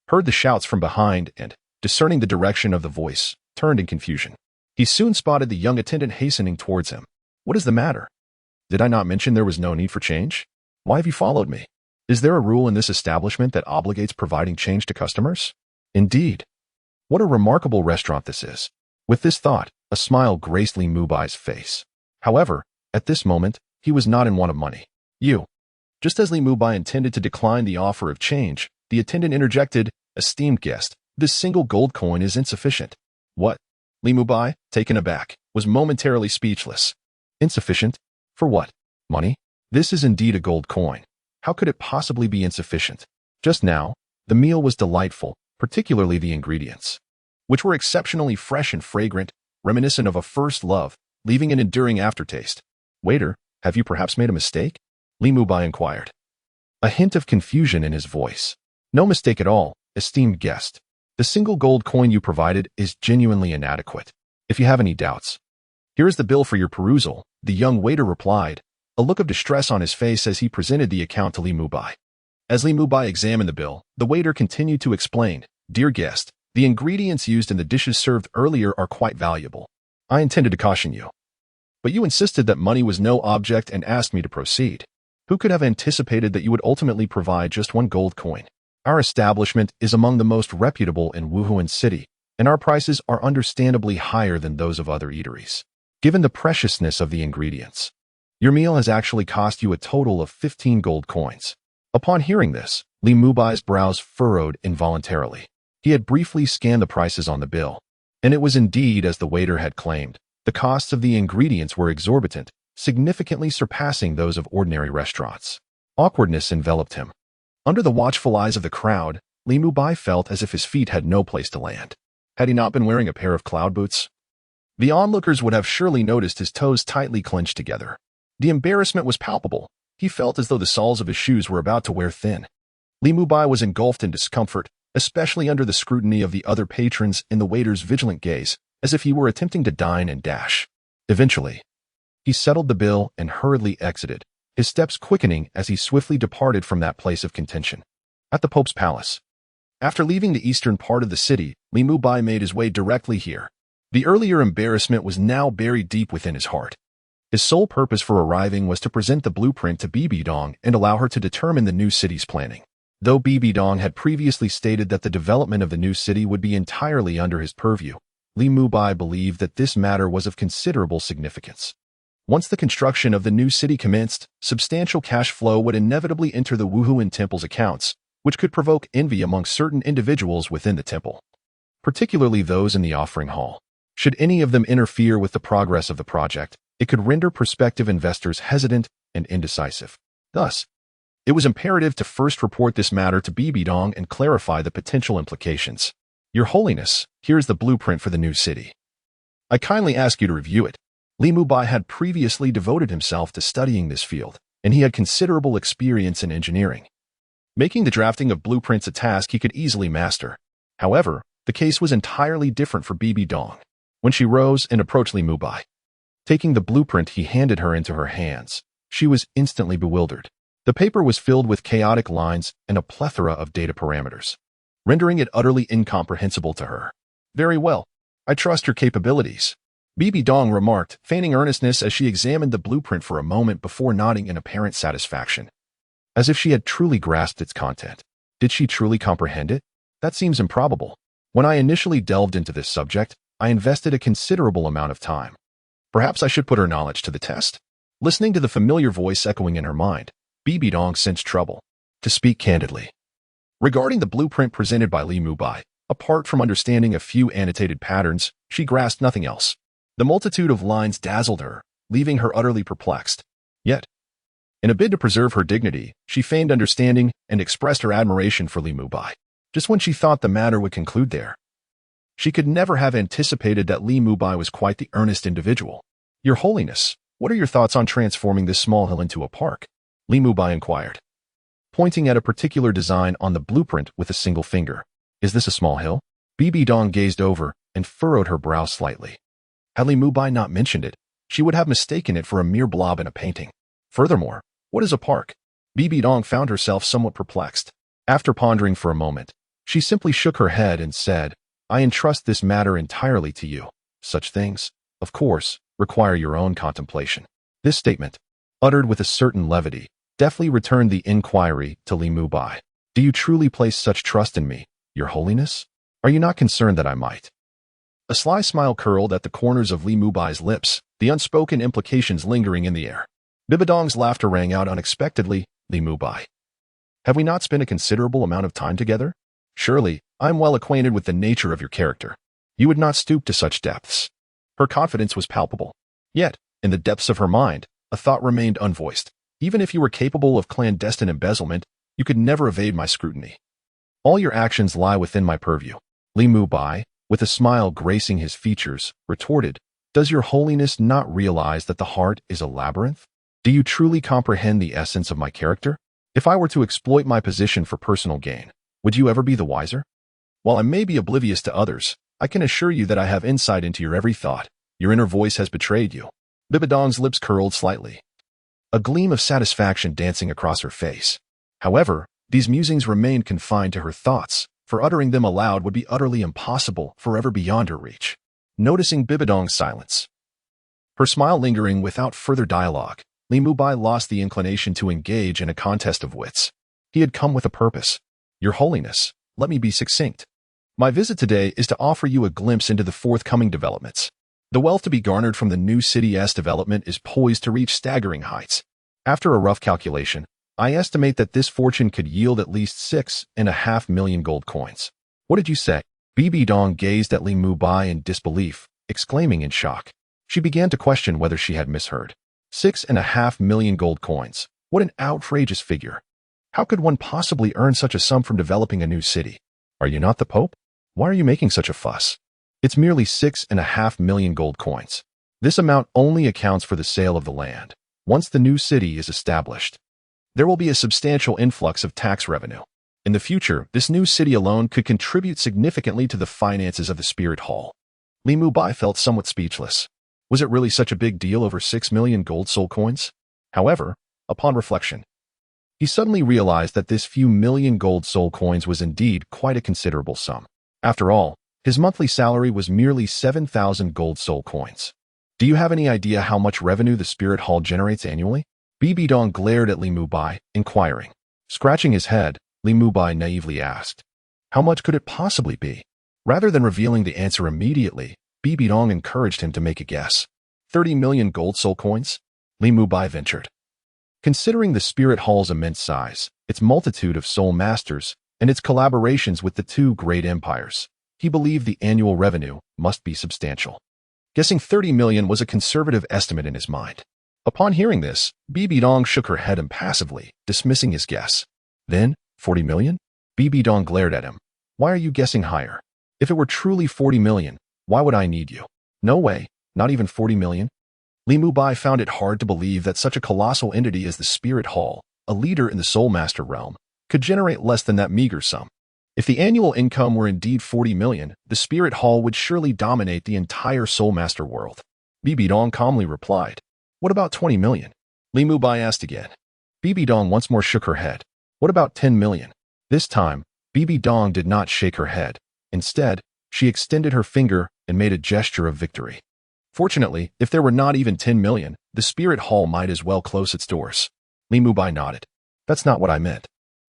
Heard the shouts from behind and, discerning the direction of the voice, turned in confusion. He soon spotted the young attendant hastening towards him. What is the matter? Did I not mention there was no need for change? Why have you followed me? Is there a rule in this establishment that obligates providing change to customers? Indeed. What a remarkable restaurant this is. With this thought, a smile graced Li Mubai's face. However, at this moment, he was not in want of money. You. Just as Li Mubai intended to decline the offer of change, the attendant interjected, esteemed guest, this single gold coin is insufficient. What? Li Mubai, taken aback, was momentarily speechless. Insufficient? For what? Money? This is indeed a gold coin. How could it possibly be insufficient? Just now, the meal was delightful, particularly the ingredients, which were exceptionally fresh and fragrant, reminiscent of a first love, leaving an enduring aftertaste. Waiter, have you perhaps made a mistake? Li Mubai inquired. A hint of confusion in his voice. No mistake at all, esteemed guest. The single gold coin you provided is genuinely inadequate. If you have any doubts, here is the bill for your perusal, the young waiter replied, a look of distress on his face as he presented the account to Li Mubai. As Li Mubai examined the bill, the waiter continued to explain, Dear guest, the ingredients used in the dishes served earlier are quite valuable. I intended to caution you, but you insisted that money was no object and asked me to proceed. Who could have anticipated that you would ultimately provide just one gold coin? Our establishment is among the most reputable in Wuhan City, and our prices are understandably higher than those of other eateries. Given the preciousness of the ingredients, your meal has actually cost you a total of 15 gold coins. Upon hearing this, Li Mubai's brows furrowed involuntarily. He had briefly scanned the prices on the bill, and it was indeed as the waiter had claimed. The costs of the ingredients were exorbitant, significantly surpassing those of ordinary restaurants. Awkwardness enveloped him. Under the watchful eyes of the crowd, Li Mubai felt as if his feet had no place to land. Had he not been wearing a pair of cloud boots? The onlookers would have surely noticed his toes tightly clenched together. The embarrassment was palpable. He felt as though the soles of his shoes were about to wear thin. Li Mubai was engulfed in discomfort, especially under the scrutiny of the other patrons and the waiter's vigilant gaze, as if he were attempting to dine and dash. Eventually, he settled the bill and hurriedly exited, his steps quickening as he swiftly departed from that place of contention. At the Pope's palace. After leaving the eastern part of the city, Li Mubai made his way directly here. The earlier embarrassment was now buried deep within his heart. His sole purpose for arriving was to present the blueprint to Bibi Dong and allow her to determine the new city's planning. Though Bibi Dong had previously stated that the development of the new city would be entirely under his purview, Li Mubai believed that this matter was of considerable significance. Once the construction of the new city commenced, substantial cash flow would inevitably enter the Wuhan temple's accounts, which could provoke envy among certain individuals within the temple, particularly those in the offering hall. Should any of them interfere with the progress of the project, it could render prospective investors hesitant and indecisive. Thus, it was imperative to first report this matter to Bibi Dong and clarify the potential implications. Your Holiness, here is the blueprint for the new city. I kindly ask you to review it. Li Mubai had previously devoted himself to studying this field, and he had considerable experience in engineering. Making the drafting of blueprints a task he could easily master. However, the case was entirely different for Bibi Dong. When she rose and approached Li Mubai, taking the blueprint he handed her into her hands, she was instantly bewildered. The paper was filled with chaotic lines and a plethora of data parameters, rendering it utterly incomprehensible to her. Very well. I trust your capabilities, Bibi Dong remarked, feigning earnestness as she examined the blueprint for a moment before nodding in apparent satisfaction, as if she had truly grasped its content. Did she truly comprehend it? That seems improbable. When I initially delved into this subject, I invested a considerable amount of time. Perhaps I should put her knowledge to the test. Listening to the familiar voice echoing in her mind, Bibi Dong sensed trouble. To speak candidly, regarding the blueprint presented by Li Mubai, apart from understanding a few annotated patterns, she grasped nothing else. The multitude of lines dazzled her, leaving her utterly perplexed. Yet, in a bid to preserve her dignity, she feigned understanding and expressed her admiration for Li Mubai. Just when she thought the matter would conclude there, she could never have anticipated that Li Mubai was quite the earnest individual. Your Holiness, what are your thoughts on transforming this small hill into a park? Li Mubai inquired, pointing at a particular design on the blueprint with a single finger. Is this a small hill? Bibi Dong gazed over and furrowed her brow slightly. Had Li Mubai not mentioned it, she would have mistaken it for a mere blob in a painting. Furthermore, what is a park? Bibi Dong found herself somewhat perplexed. After pondering for a moment, she simply shook her head and said, I entrust this matter entirely to you. Such things, of course, require your own contemplation. This statement, uttered with a certain levity, deftly returned the inquiry to Li Mubai. Do you truly place such trust in me, Your Holiness? Are you not concerned that I might? A sly smile curled at the corners of Li Mubai's lips, the unspoken implications lingering in the air. Bibi Dong's laughter rang out unexpectedly. Li Mubai, have we not spent a considerable amount of time together? Surely, I am well acquainted with the nature of your character. You would not stoop to such depths. Her confidence was palpable. Yet, in the depths of her mind, a thought remained unvoiced. Even if you were capable of clandestine embezzlement, you could never evade my scrutiny. All your actions lie within my purview. Li Mubai, with a smile gracing his features, retorted, Does your holiness not realize that the heart is a labyrinth? Do you truly comprehend the essence of my character? If I were to exploit my position for personal gain, would you ever be the wiser? While I may be oblivious to others, I can assure you that I have insight into your every thought. Your inner voice has betrayed you. Bibi Dong's lips curled slightly, a gleam of satisfaction dancing across her face. However, these musings remained confined to her thoughts, for uttering them aloud would be utterly impossible, forever beyond her reach. Noticing Bibi Dong's silence, her smile lingering without further dialogue, Li Mubai lost the inclination to engage in a contest of wits. He had come with a purpose. Your Holiness, let me be succinct. My visit today is to offer you a glimpse into the forthcoming developments. The wealth to be garnered from the new city's development is poised to reach staggering heights. After a rough calculation, I estimate that this fortune could yield at least 6.5 million gold coins. What did you say? Bibi Dong gazed at Li Mubai in disbelief, exclaiming in shock. She began to question whether she had misheard. 6.5 million gold coins. What an outrageous figure. How could one possibly earn such a sum from developing a new city? Are you not the Pope? Why are you making such a fuss? It's merely 6.5 million gold coins. This amount only accounts for the sale of the land. Once the new city is established, there will be a substantial influx of tax revenue. In the future, this new city alone could contribute significantly to the finances of the Spirit Hall. Li Mubai felt somewhat speechless. Was it really such a big deal over 6 million gold soul coins? However, upon reflection, he suddenly realized that this few million gold soul coins was indeed quite a considerable sum. After all, his monthly salary was merely 7,000 gold soul coins. Do you have any idea how much revenue the Spirit Hall generates annually? Bibi Dong glared at Li Mubai, inquiring. Scratching his head, Li Mubai naively asked, How much could it possibly be? Rather than revealing the answer immediately, Bibi Dong encouraged him to make a guess. 30 million gold soul coins? Li Mubai ventured. Considering the Spirit Hall's immense size, its multitude of soul masters, and its collaborations with the two great empires, he believed the annual revenue must be substantial. Guessing 30 million was a conservative estimate in his mind. Upon hearing this, Bibi Dong shook her head impassively, dismissing his guess. Then, 40 million? Bibi Dong glared at him. Why are you guessing higher? If it were truly 40 million, why would I need you? No way, not even 40 million. Li Mubai found it hard to believe that such a colossal entity as the Spirit Hall, a leader in the Soul Master realm, could generate less than that meager sum. If the annual income were indeed 40 million, the Spirit Hall would surely dominate the entire Soul Master world. Bibi Dong calmly replied, What about 20 million? Li Mubai asked again. Bibi Dong once more shook her head. What about 10 million? This time, Bibi Dong did not shake her head. Instead, she extended her finger and made a gesture of victory. Fortunately, if there were not even 10 million, the Spirit Hall might as well close its doors. Li Mubai nodded. That's not what I meant.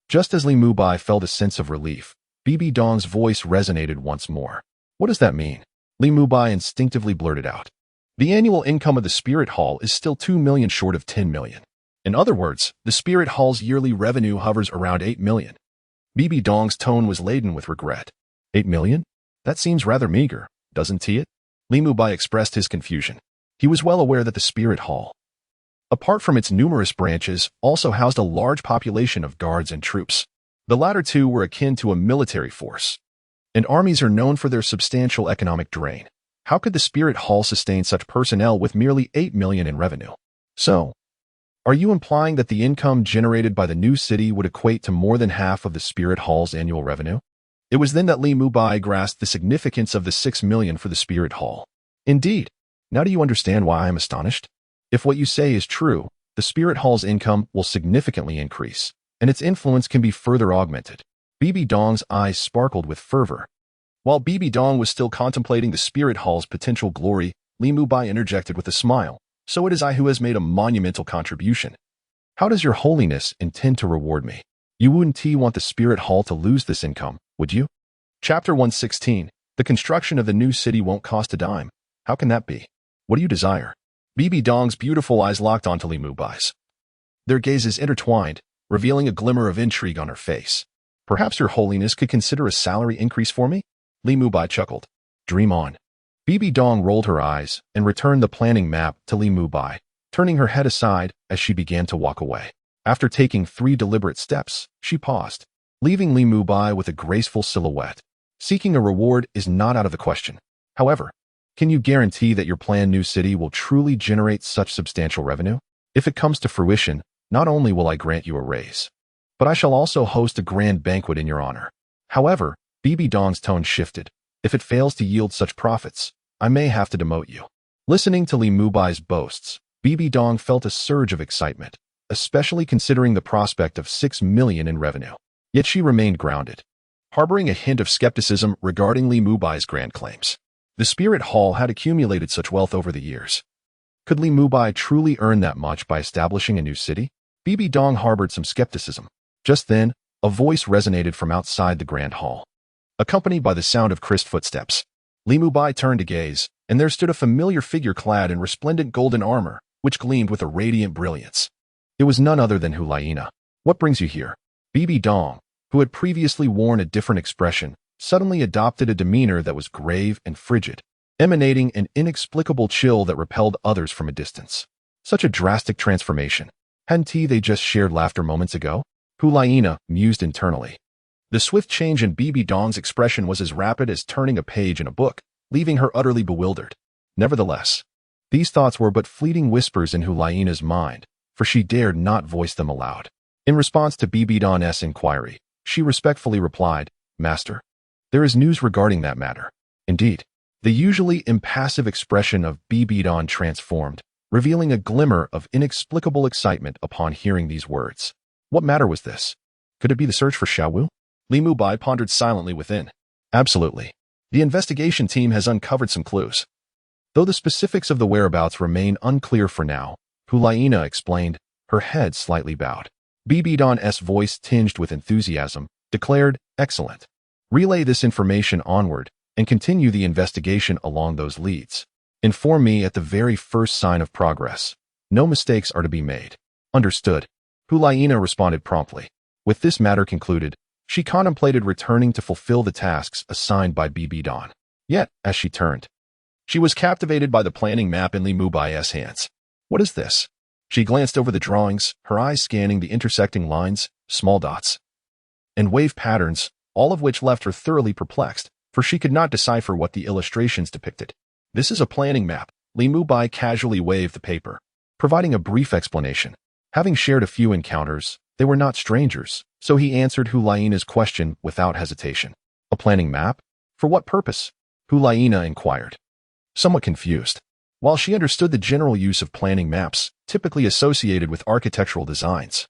Just as Li Mubai felt a sense of relief, Bibi Dong's voice resonated once more. What does that mean? Li Mubai instinctively blurted out. The annual income of the Spirit Hall is still 2 million short of 10 million. In other words, the Spirit Hall's yearly revenue hovers around 8 million. Bibi Dong's tone was laden with regret. 8 million? That seems rather meager, doesn't it? Li Mubai expressed his confusion. He was well aware that the Spirit Hall, apart from its numerous branches, also housed a large population of guards and troops. The latter two were akin to a military force, and armies are known for their substantial economic drain. How could the Spirit Hall sustain such personnel with merely 8 million in revenue? So, are you implying that the income generated by the new city would equate to more than half of the Spirit Hall's annual revenue? It was then that Li Mubai grasped the significance of the 6 million for the Spirit Hall. Indeed. Now do you understand why I am astonished? If what you say is true, the Spirit Hall's income will significantly increase, and its influence can be further augmented. Bibi Dong's eyes sparkled with fervor. While Bibi Dong was still contemplating the Spirit Hall's potential glory, Li Mubai interjected with a smile. So it is I who has made a monumental contribution. How does your holiness intend to reward me? You wouldn't want the Spirit Hall to lose this income, would you? Chapter 116. The construction of the new city won't cost a dime. How can that be? What do you desire? Bibi Dong's beautiful eyes locked onto Li Mubai's. Their gazes intertwined, revealing a glimmer of intrigue on her face. Perhaps your holiness could consider a salary increase for me? Li Mubai chuckled. Dream on. Bibi Dong rolled her eyes and returned the planning map to Li Mubai, turning her head aside as she began to walk away. After taking 3 deliberate steps, she paused, leaving Li Mubai with a graceful silhouette. Seeking a reward is not out of the question. However, can you guarantee that your planned new city will truly generate such substantial revenue? If it comes to fruition, not only will I grant you a raise, but I shall also host a grand banquet in your honor. However, Bibi Dong's tone shifted. If it fails to yield such profits, I may have to demote you. Listening to Li Mubai's boasts, Bibi Dong felt a surge of excitement, especially considering the prospect of 6 million in revenue. Yet she remained grounded, harboring a hint of skepticism regarding Li Mubai's grand claims. The Spirit Hall had accumulated such wealth over the years. Could Li Mubai truly earn that much by establishing a new city? Bibi Dong harbored some skepticism. Just then, a voice resonated from outside the grand hall, accompanied by the sound of crisp footsteps. Li Mubai turned to gaze, and there stood a familiar figure clad in resplendent golden armor, which gleamed with a radiant brilliance. It was none other than Hulaina. What brings you here? Bibi Dong, who had previously worn a different expression, suddenly adopted a demeanor that was grave and frigid, emanating an inexplicable chill that repelled others from a distance. Such a drastic transformation. Hadn't they just shared laughter moments ago? Hulaina mused internally. The swift change in Bibi Dong's expression was as rapid as turning a page in a book, leaving her utterly bewildered. Nevertheless, these thoughts were but fleeting whispers in Hulaina's mind, for she dared not voice them aloud. In response to Bibi Dong's inquiry, she respectfully replied, Master, there is news regarding that matter. Indeed, the usually impassive expression of Bibi Dong transformed, revealing a glimmer of inexplicable excitement upon hearing these words. What matter was this? Could it be the search for Xiaowu? Li Mubai pondered silently within. Absolutely. The investigation team has uncovered some clues. Though the specifics of the whereabouts remain unclear for now, Hulaina explained, her head slightly bowed. Bibi Dong's voice tinged with enthusiasm, declared, Excellent. Relay this information onward and continue the investigation along those leads. Inform me at the very first sign of progress. No mistakes are to be made. Understood. Hulaina responded promptly. With this matter concluded, she contemplated returning to fulfill the tasks assigned by Bibi Dong. Yet, as she turned, she was captivated by the planning map in Li Mubai's hands. What is this? She glanced over the drawings, her eyes scanning the intersecting lines, small dots, and wave patterns, all of which left her thoroughly perplexed, for she could not decipher what the illustrations depicted. This is a planning map. Li Mubai casually waved the paper, providing a brief explanation. Having shared a few encounters, they were not strangers, so he answered Hulaina's question without hesitation. A planning map? For what purpose? Hulaina inquired, somewhat confused. While she understood the general use of planning maps, typically associated with architectural designs,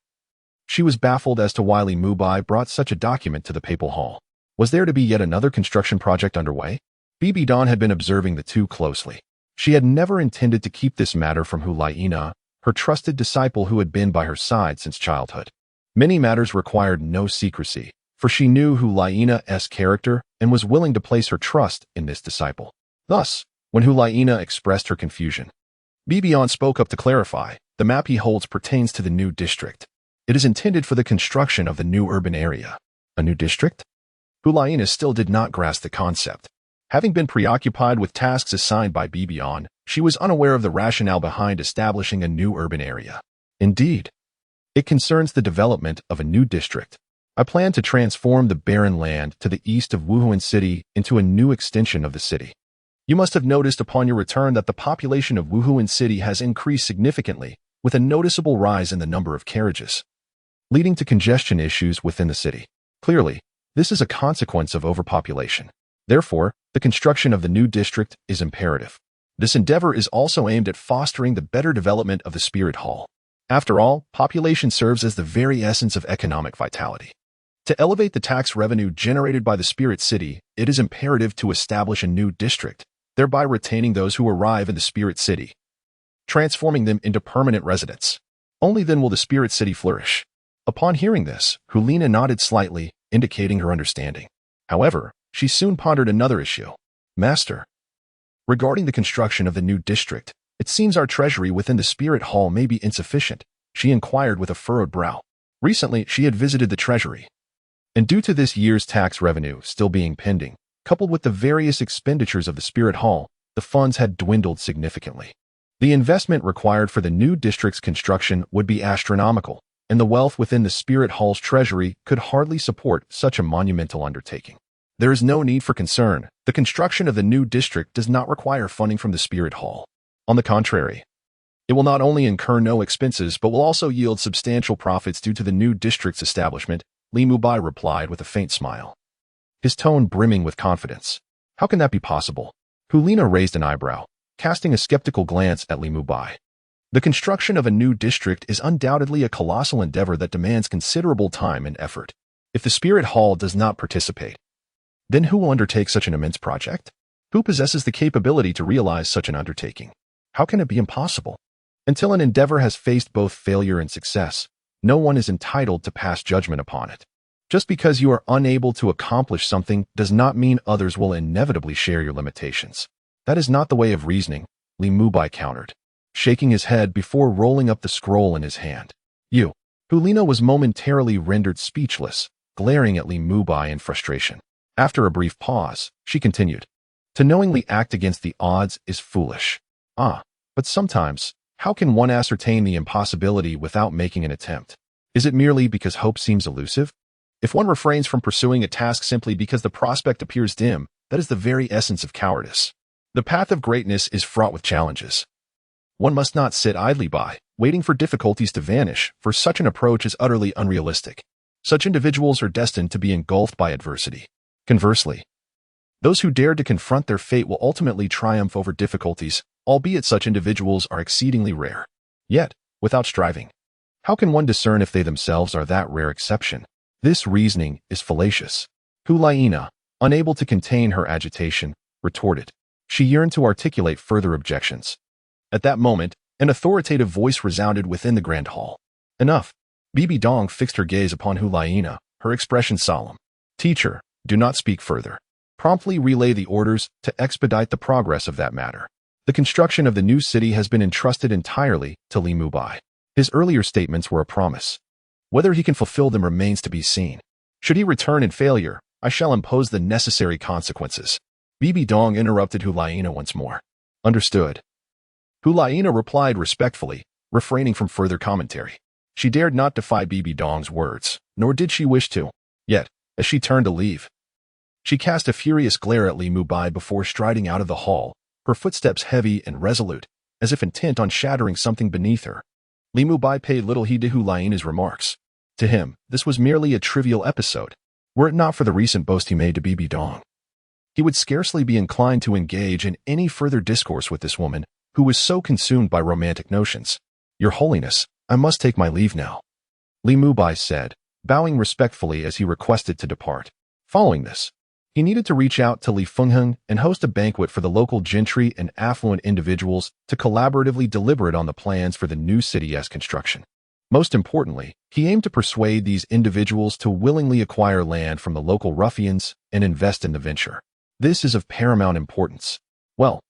she was baffled as to why Li Mubai brought such a document to the papal hall. Was there to be yet another construction project underway? Bibi Dong had been observing the two closely. She had never intended to keep this matter from Hulaina, her trusted disciple who had been by her side since childhood. Many matters required no secrecy, for she knew Hulaina's character and was willing to place her trust in this disciple. Thus, when Hulaina expressed her confusion, Bibi Dong spoke up to clarify, the map he holds pertains to the new district. It is intended for the construction of the new urban area. A new district? Hulaina still did not grasp the concept. Having been preoccupied with tasks assigned by Bibi Dong, she was unaware of the rationale behind establishing a new urban area. Indeed, it concerns the development of a new district. I plan to transform the barren land to the east of Wuhan City into a new extension of the city. You must have noticed upon your return that the population of Wuhan City has increased significantly, with a noticeable rise in the number of carriages, leading to congestion issues within the city. Clearly, this is a consequence of overpopulation. Therefore, the construction of the new district is imperative. This endeavor is also aimed at fostering the better development of the Spirit Hall. After all, population serves as the very essence of economic vitality. To elevate the tax revenue generated by the spirit city, it is imperative to establish a new district, thereby retaining those who arrive in the spirit city, transforming them into permanent residents. Only then will the spirit city flourish. Upon hearing this, Hulina nodded slightly, indicating her understanding. However, she soon pondered another issue. Master, regarding the construction of the new district, it seems our treasury within the spirit hall may be insufficient, she inquired with a furrowed brow. Recently, she had visited the treasury, and due to this year's tax revenue still being pending, coupled with the various expenditures of the spirit hall, the funds had dwindled significantly. The investment required for the new district's construction would be astronomical, and the wealth within the spirit hall's treasury could hardly support such a monumental undertaking. There is no need for concern. The construction of the new district does not require funding from the spirit hall. On the contrary, it will not only incur no expenses but will also yield substantial profits due to the new district's establishment, Li Mubai replied with a faint smile, his tone brimming with confidence. How can that be possible? Hulina raised an eyebrow, casting a skeptical glance at Li Mubai. The construction of a new district is undoubtedly a colossal endeavor that demands considerable time and effort. If the spirit hall does not participate, then who will undertake such an immense project? Who possesses the capability to realize such an undertaking? How can it be impossible? Until an endeavor has faced both failure and success, no one is entitled to pass judgment upon it. Just because you are unable to accomplish something does not mean others will inevitably share your limitations. That is not the way of reasoning, Li Mubai countered, shaking his head before rolling up the scroll in his hand. You. Hulina was momentarily rendered speechless, glaring at Li Mubai in frustration. After a brief pause, she continued, to knowingly act against the odds is foolish. But sometimes, how can one ascertain the impossibility without making an attempt? Is it merely because hope seems elusive? If one refrains from pursuing a task simply because the prospect appears dim, that is the very essence of cowardice. The path of greatness is fraught with challenges. One must not sit idly by, waiting for difficulties to vanish, for such an approach is utterly unrealistic. Such individuals are destined to be engulfed by adversity. Conversely, those who dare to confront their fate will ultimately triumph over difficulties, albeit such individuals are exceedingly rare. Yet, without striving, how can one discern if they themselves are that rare exception? This reasoning is fallacious. Hulina, unable to contain her agitation, retorted. She yearned to articulate further objections. At that moment, an authoritative voice resounded within the grand hall. Enough. Bibi Dong fixed her gaze upon Hulina, her expression solemn. Teacher, do not speak further. Promptly relay the orders to expedite the progress of that matter. The construction of the new city has been entrusted entirely to Li Mubai. His earlier statements were a promise. Whether he can fulfill them remains to be seen. Should he return in failure, I shall impose the necessary consequences. Bibi Dong interrupted Hulina once more. Understood. Hulina replied respectfully, refraining from further commentary. She dared not defy Bibi Dong's words, nor did she wish to. Yet, as she turned to leave, she cast a furious glare at Li Mubai before striding out of the hall, her footsteps heavy and resolute, as if intent on shattering something beneath her. Li Mubai paid little heed to Hulina's remarks. To him, this was merely a trivial episode. Were it not for the recent boast he made to Bibi Dong, he would scarcely be inclined to engage in any further discourse with this woman, who was so consumed by romantic notions. Your Holiness, I must take my leave now, Li Mubai said, bowing respectfully as he requested to depart. Following this, he needed to reach out to Li Fengheng and host a banquet for the local gentry and affluent individuals to collaboratively deliberate on the plans for the new city's construction. Most importantly, he aimed to persuade these individuals to willingly acquire land from the local ruffians and invest in the venture. This is of paramount importance. Well,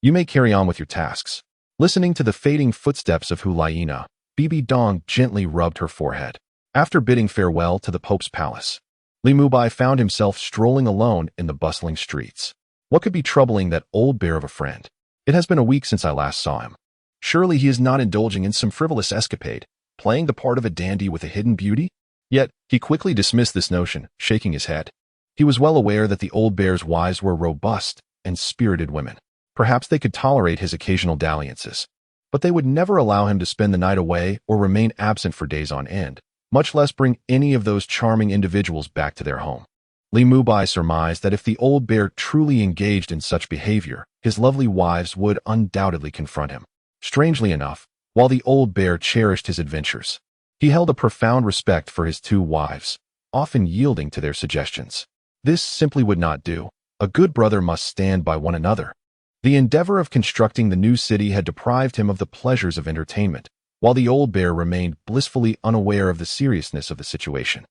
you may carry on with your tasks. Listening to the fading footsteps of Hulina, Bibi Dong gently rubbed her forehead. After bidding farewell to the Pope's palace, Li Mubai found himself strolling alone in the bustling streets. What could be troubling that old bear of a friend? It has been a week since I last saw him. Surely he is not indulging in some frivolous escapade, playing the part of a dandy with a hidden beauty? Yet, he quickly dismissed this notion, shaking his head. He was well aware that the old bear's wives were robust and spirited women. Perhaps they could tolerate his occasional dalliances, but they would never allow him to spend the night away or remain absent for days on end, much less bring any of those charming individuals back to their home. Li Mubai surmised that if the old bear truly engaged in such behavior, his lovely wives would undoubtedly confront him. Strangely enough, While the old bear cherished his adventures, he held a profound respect for his two wives, often yielding to their suggestions. This simply would not do. A good brother must stand by one another. The endeavor of constructing the new city had deprived him of the pleasures of entertainment, while the old bear remained blissfully unaware of the seriousness of the situation.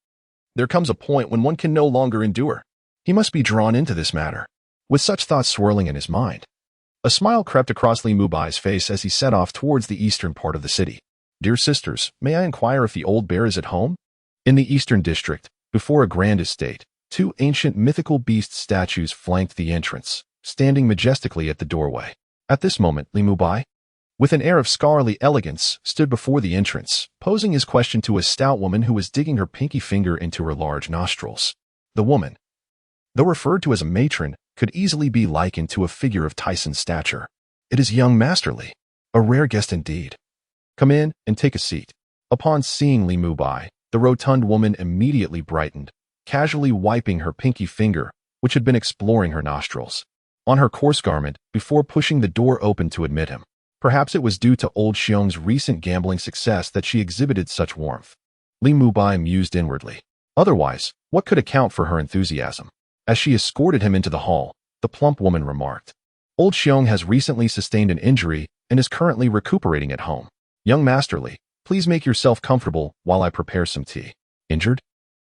There comes a point when one can no longer endure. He must be drawn into this matter. With such thoughts swirling in his mind, a smile crept across Li Mubai's face as he set off towards the eastern part of the city. Dear sisters, may I inquire if the old bear is at home? In the eastern district, before a grand estate, two ancient mythical beast statues flanked the entrance, standing majestically at the doorway. At this moment, Li Mubai, with an air of scholarly elegance, stood before the entrance, posing his question to a stout woman who was digging her pinky finger into her large nostrils. The woman, though referred to as a matron, could easily be likened to a figure of Tyson's stature. It is young Master Li, a rare guest indeed. Come in and take a seat. Upon seeing Li Mubai, the rotund woman immediately brightened, casually wiping her pinky finger, which had been exploring her nostrils, on her coarse garment before pushing the door open to admit him. Perhaps it was due to old Xiong's recent gambling success that she exhibited such warmth. Li Mubai mused inwardly. Otherwise, what could account for her enthusiasm? As she escorted him into the hall, the plump woman remarked, Old Xiong has recently sustained an injury and is currently recuperating at home. Young Master Li, please make yourself comfortable while I prepare some tea. Injured?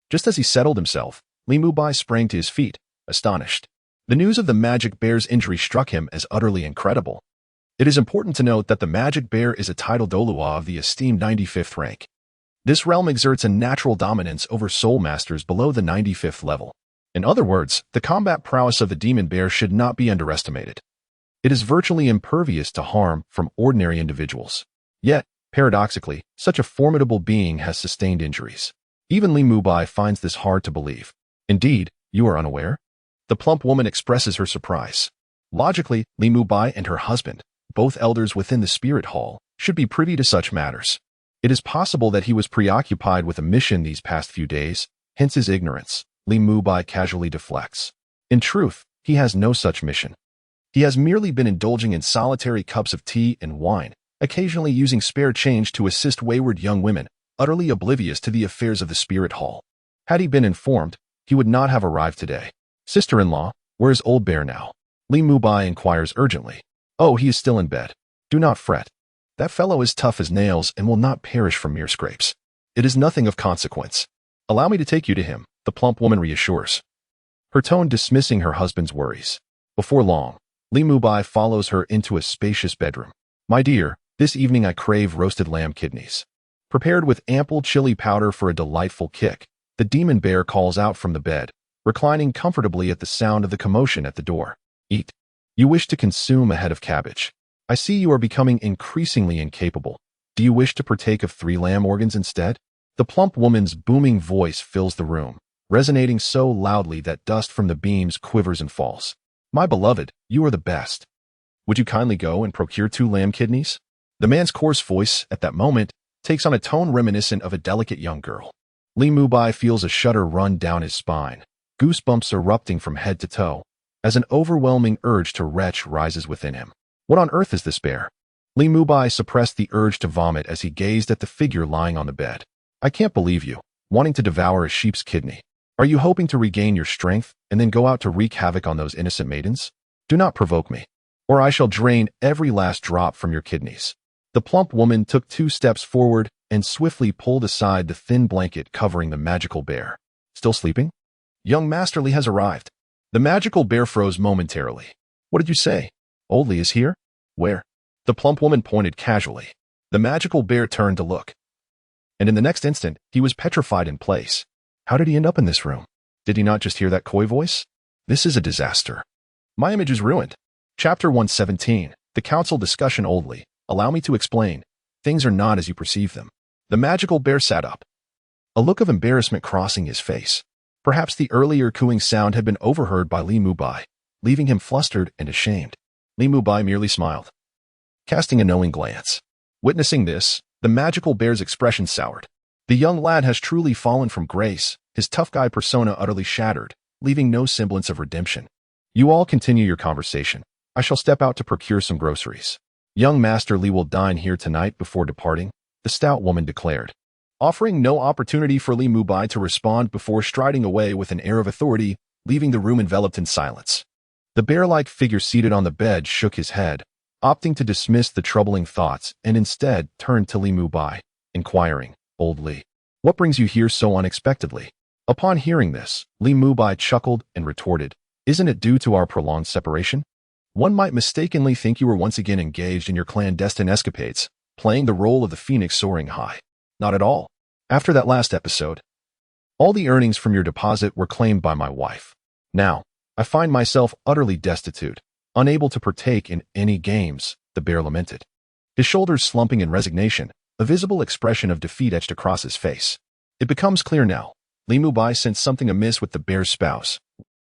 Just as he settled himself, Li Mubai sprang to his feet, astonished. The news of the magic bear's injury struck him as utterly incredible. It is important to note that the magic bear is a title Douluo of the esteemed 95th rank. This realm exerts a natural dominance over soul masters below the 95th level. In other words, the combat prowess of the demon bear should not be underestimated. It is virtually impervious to harm from ordinary individuals. Yet, paradoxically, such a formidable being has sustained injuries. Even Li Mubai finds this hard to believe. Indeed, you are unaware? The plump woman expresses her surprise. Logically, Li Mubai and her husband, both elders within the spirit hall, should be privy to such matters. It is possible that he was preoccupied with a mission these past few days, hence his ignorance. Li Mubai casually deflects. In truth, he has no such mission. He has merely been indulging in solitary cups of tea and wine, occasionally using spare change to assist wayward young women, utterly oblivious to the affairs of the spirit hall. Had he been informed, he would not have arrived today. Sister-in-law, where is old bear now? Li Mubai inquires urgently. Oh, he is still in bed. Do not fret. That fellow is tough as nails and will not perish from mere scrapes. It is nothing of consequence. Allow me to take you to him, the plump woman reassures, her tone dismissing her husband's worries. Before long, Li Mubai follows her into a spacious bedroom. My dear, this evening I crave roasted lamb kidneys. Prepared with ample chili powder for a delightful kick, the demon bear calls out from the bed, reclining comfortably at the sound of the commotion at the door. Eat. You wish to consume a head of cabbage. I see you are becoming increasingly incapable. Do you wish to partake of 3 lamb organs instead? The plump woman's booming voice fills the room, resonating so loudly that dust from the beams quivers and falls. My beloved, you are the best. Would you kindly go and procure 2 lamb kidneys? The man's coarse voice, at that moment, takes on a tone reminiscent of a delicate young girl. Li Mubai feels a shudder run down his spine, goosebumps erupting from head to toe, as an overwhelming urge to retch rises within him. What on earth is this bear? Li Mubai suppressed the urge to vomit as he gazed at the figure lying on the bed. I can't believe you, wanting to devour a sheep's kidney. Are you hoping to regain your strength and then go out to wreak havoc on those innocent maidens? Do not provoke me, or I shall drain every last drop from your kidneys. The plump woman took 2 steps forward and swiftly pulled aside the thin blanket covering the magical bear. Still sleeping? Young Master Li has arrived. The magical bear froze momentarily. What did you say? Old Li is here? Where? The plump woman pointed casually. The magical bear turned to look. And in the next instant, he was petrified in place. How did he end up in this room? Did he not just hear that coy voice? This is a disaster. My image is ruined. Chapter 117, The Council Discussion. Old Li, allow me to explain. Things are not as you perceive them. The magical bear sat up, a look of embarrassment crossing his face. Perhaps the earlier cooing sound had been overheard by Li Mubai, leaving him flustered and ashamed. Li Mubai merely smiled, casting a knowing glance. Witnessing this, the magical bear's expression soured. The young lad has truly fallen from grace, his tough guy persona utterly shattered, leaving no semblance of redemption. You all continue your conversation. I shall step out to procure some groceries. Young Master Li will dine here tonight before departing, the stout woman declared, offering no opportunity for Li Mubai to respond before striding away with an air of authority, leaving the room enveloped in silence. The bear-like figure seated on the bed shook his head, opting to dismiss the troubling thoughts and instead turned to Li Mubai, inquiring, "Old Li, what brings you here so unexpectedly?" Upon hearing this, Li Mubai chuckled and retorted, "Isn't it due to our prolonged separation? One might mistakenly think you were once again engaged in your clandestine escapades, playing the role of the phoenix soaring high. Not at all. After that last episode, all the earnings from your deposit were claimed by my wife. Now, I find myself utterly destitute, unable to partake in any games," the bear lamented. His shoulders slumping in resignation, a visible expression of defeat etched across his face. It becomes clear now, Li Mubai sensed something amiss with the bear's spouse,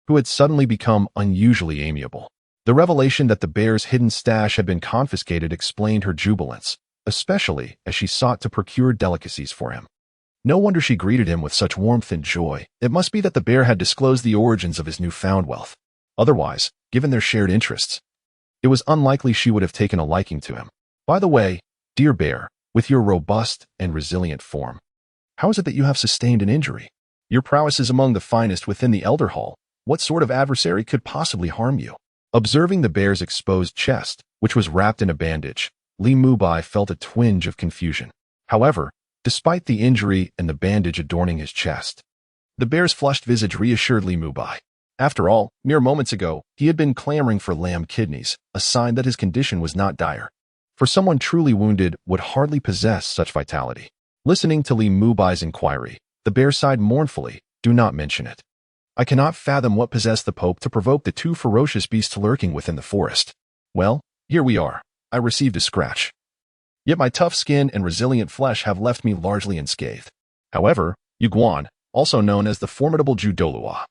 who had suddenly become unusually amiable. The revelation that the bear's hidden stash had been confiscated explained her jubilance, especially as she sought to procure delicacies for him. No wonder she greeted him with such warmth and joy. It must be that the bear had disclosed the origins of his newfound wealth. Otherwise, given their shared interests, it was unlikely she would have taken a liking to him. By the way, dear bear, with your robust and resilient form, how is it that you have sustained an injury? Your prowess is among the finest within the Elder Hall. What sort of adversary could possibly harm you? Observing the bear's exposed chest, which was wrapped in a bandage, Li Mubai felt a twinge of confusion. However, despite the injury and the bandage adorning his chest, the bear's flushed visage reassured Li Mubai. After all, mere moments ago, he had been clamoring for lamb kidneys, a sign that his condition was not dire. For someone truly wounded would hardly possess such vitality. Listening to Li Mubai's inquiry, the bear sighed mournfully, "Do not mention it. I cannot fathom what possessed the Pope to provoke the two ferocious beasts lurking within the forest. Well, here we are. I received a scratch. Yet my tough skin and resilient flesh have left me largely unscathed. However, Yu Guan, also known as the formidable Ju Douluo,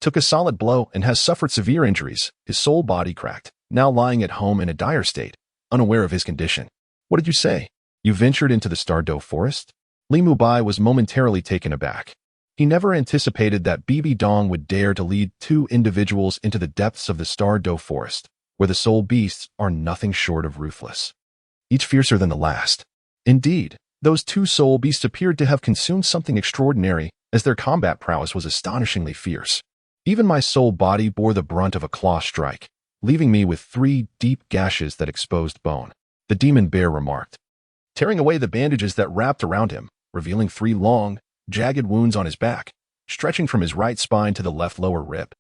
took a solid blow and has suffered severe injuries, his sole body cracked, now lying at home in a dire state, unaware of his condition." "What did you say? You ventured into the Stardo forest?" Li Mubai was momentarily taken aback. He never anticipated that Bibi Dong would dare to lead two individuals into the depths of the Stardo forest, where the soul beasts are nothing short of ruthless, each fiercer than the last. Indeed, those two soul beasts appeared to have consumed something extraordinary, as their combat prowess was astonishingly fierce. Even my soul body bore the brunt of a claw strike, leaving me with 3 deep gashes that exposed bone, the demon bear remarked, tearing away the bandages that wrapped around him, revealing 3 long, jagged wounds on his back, stretching from his right spine to the left lower rib.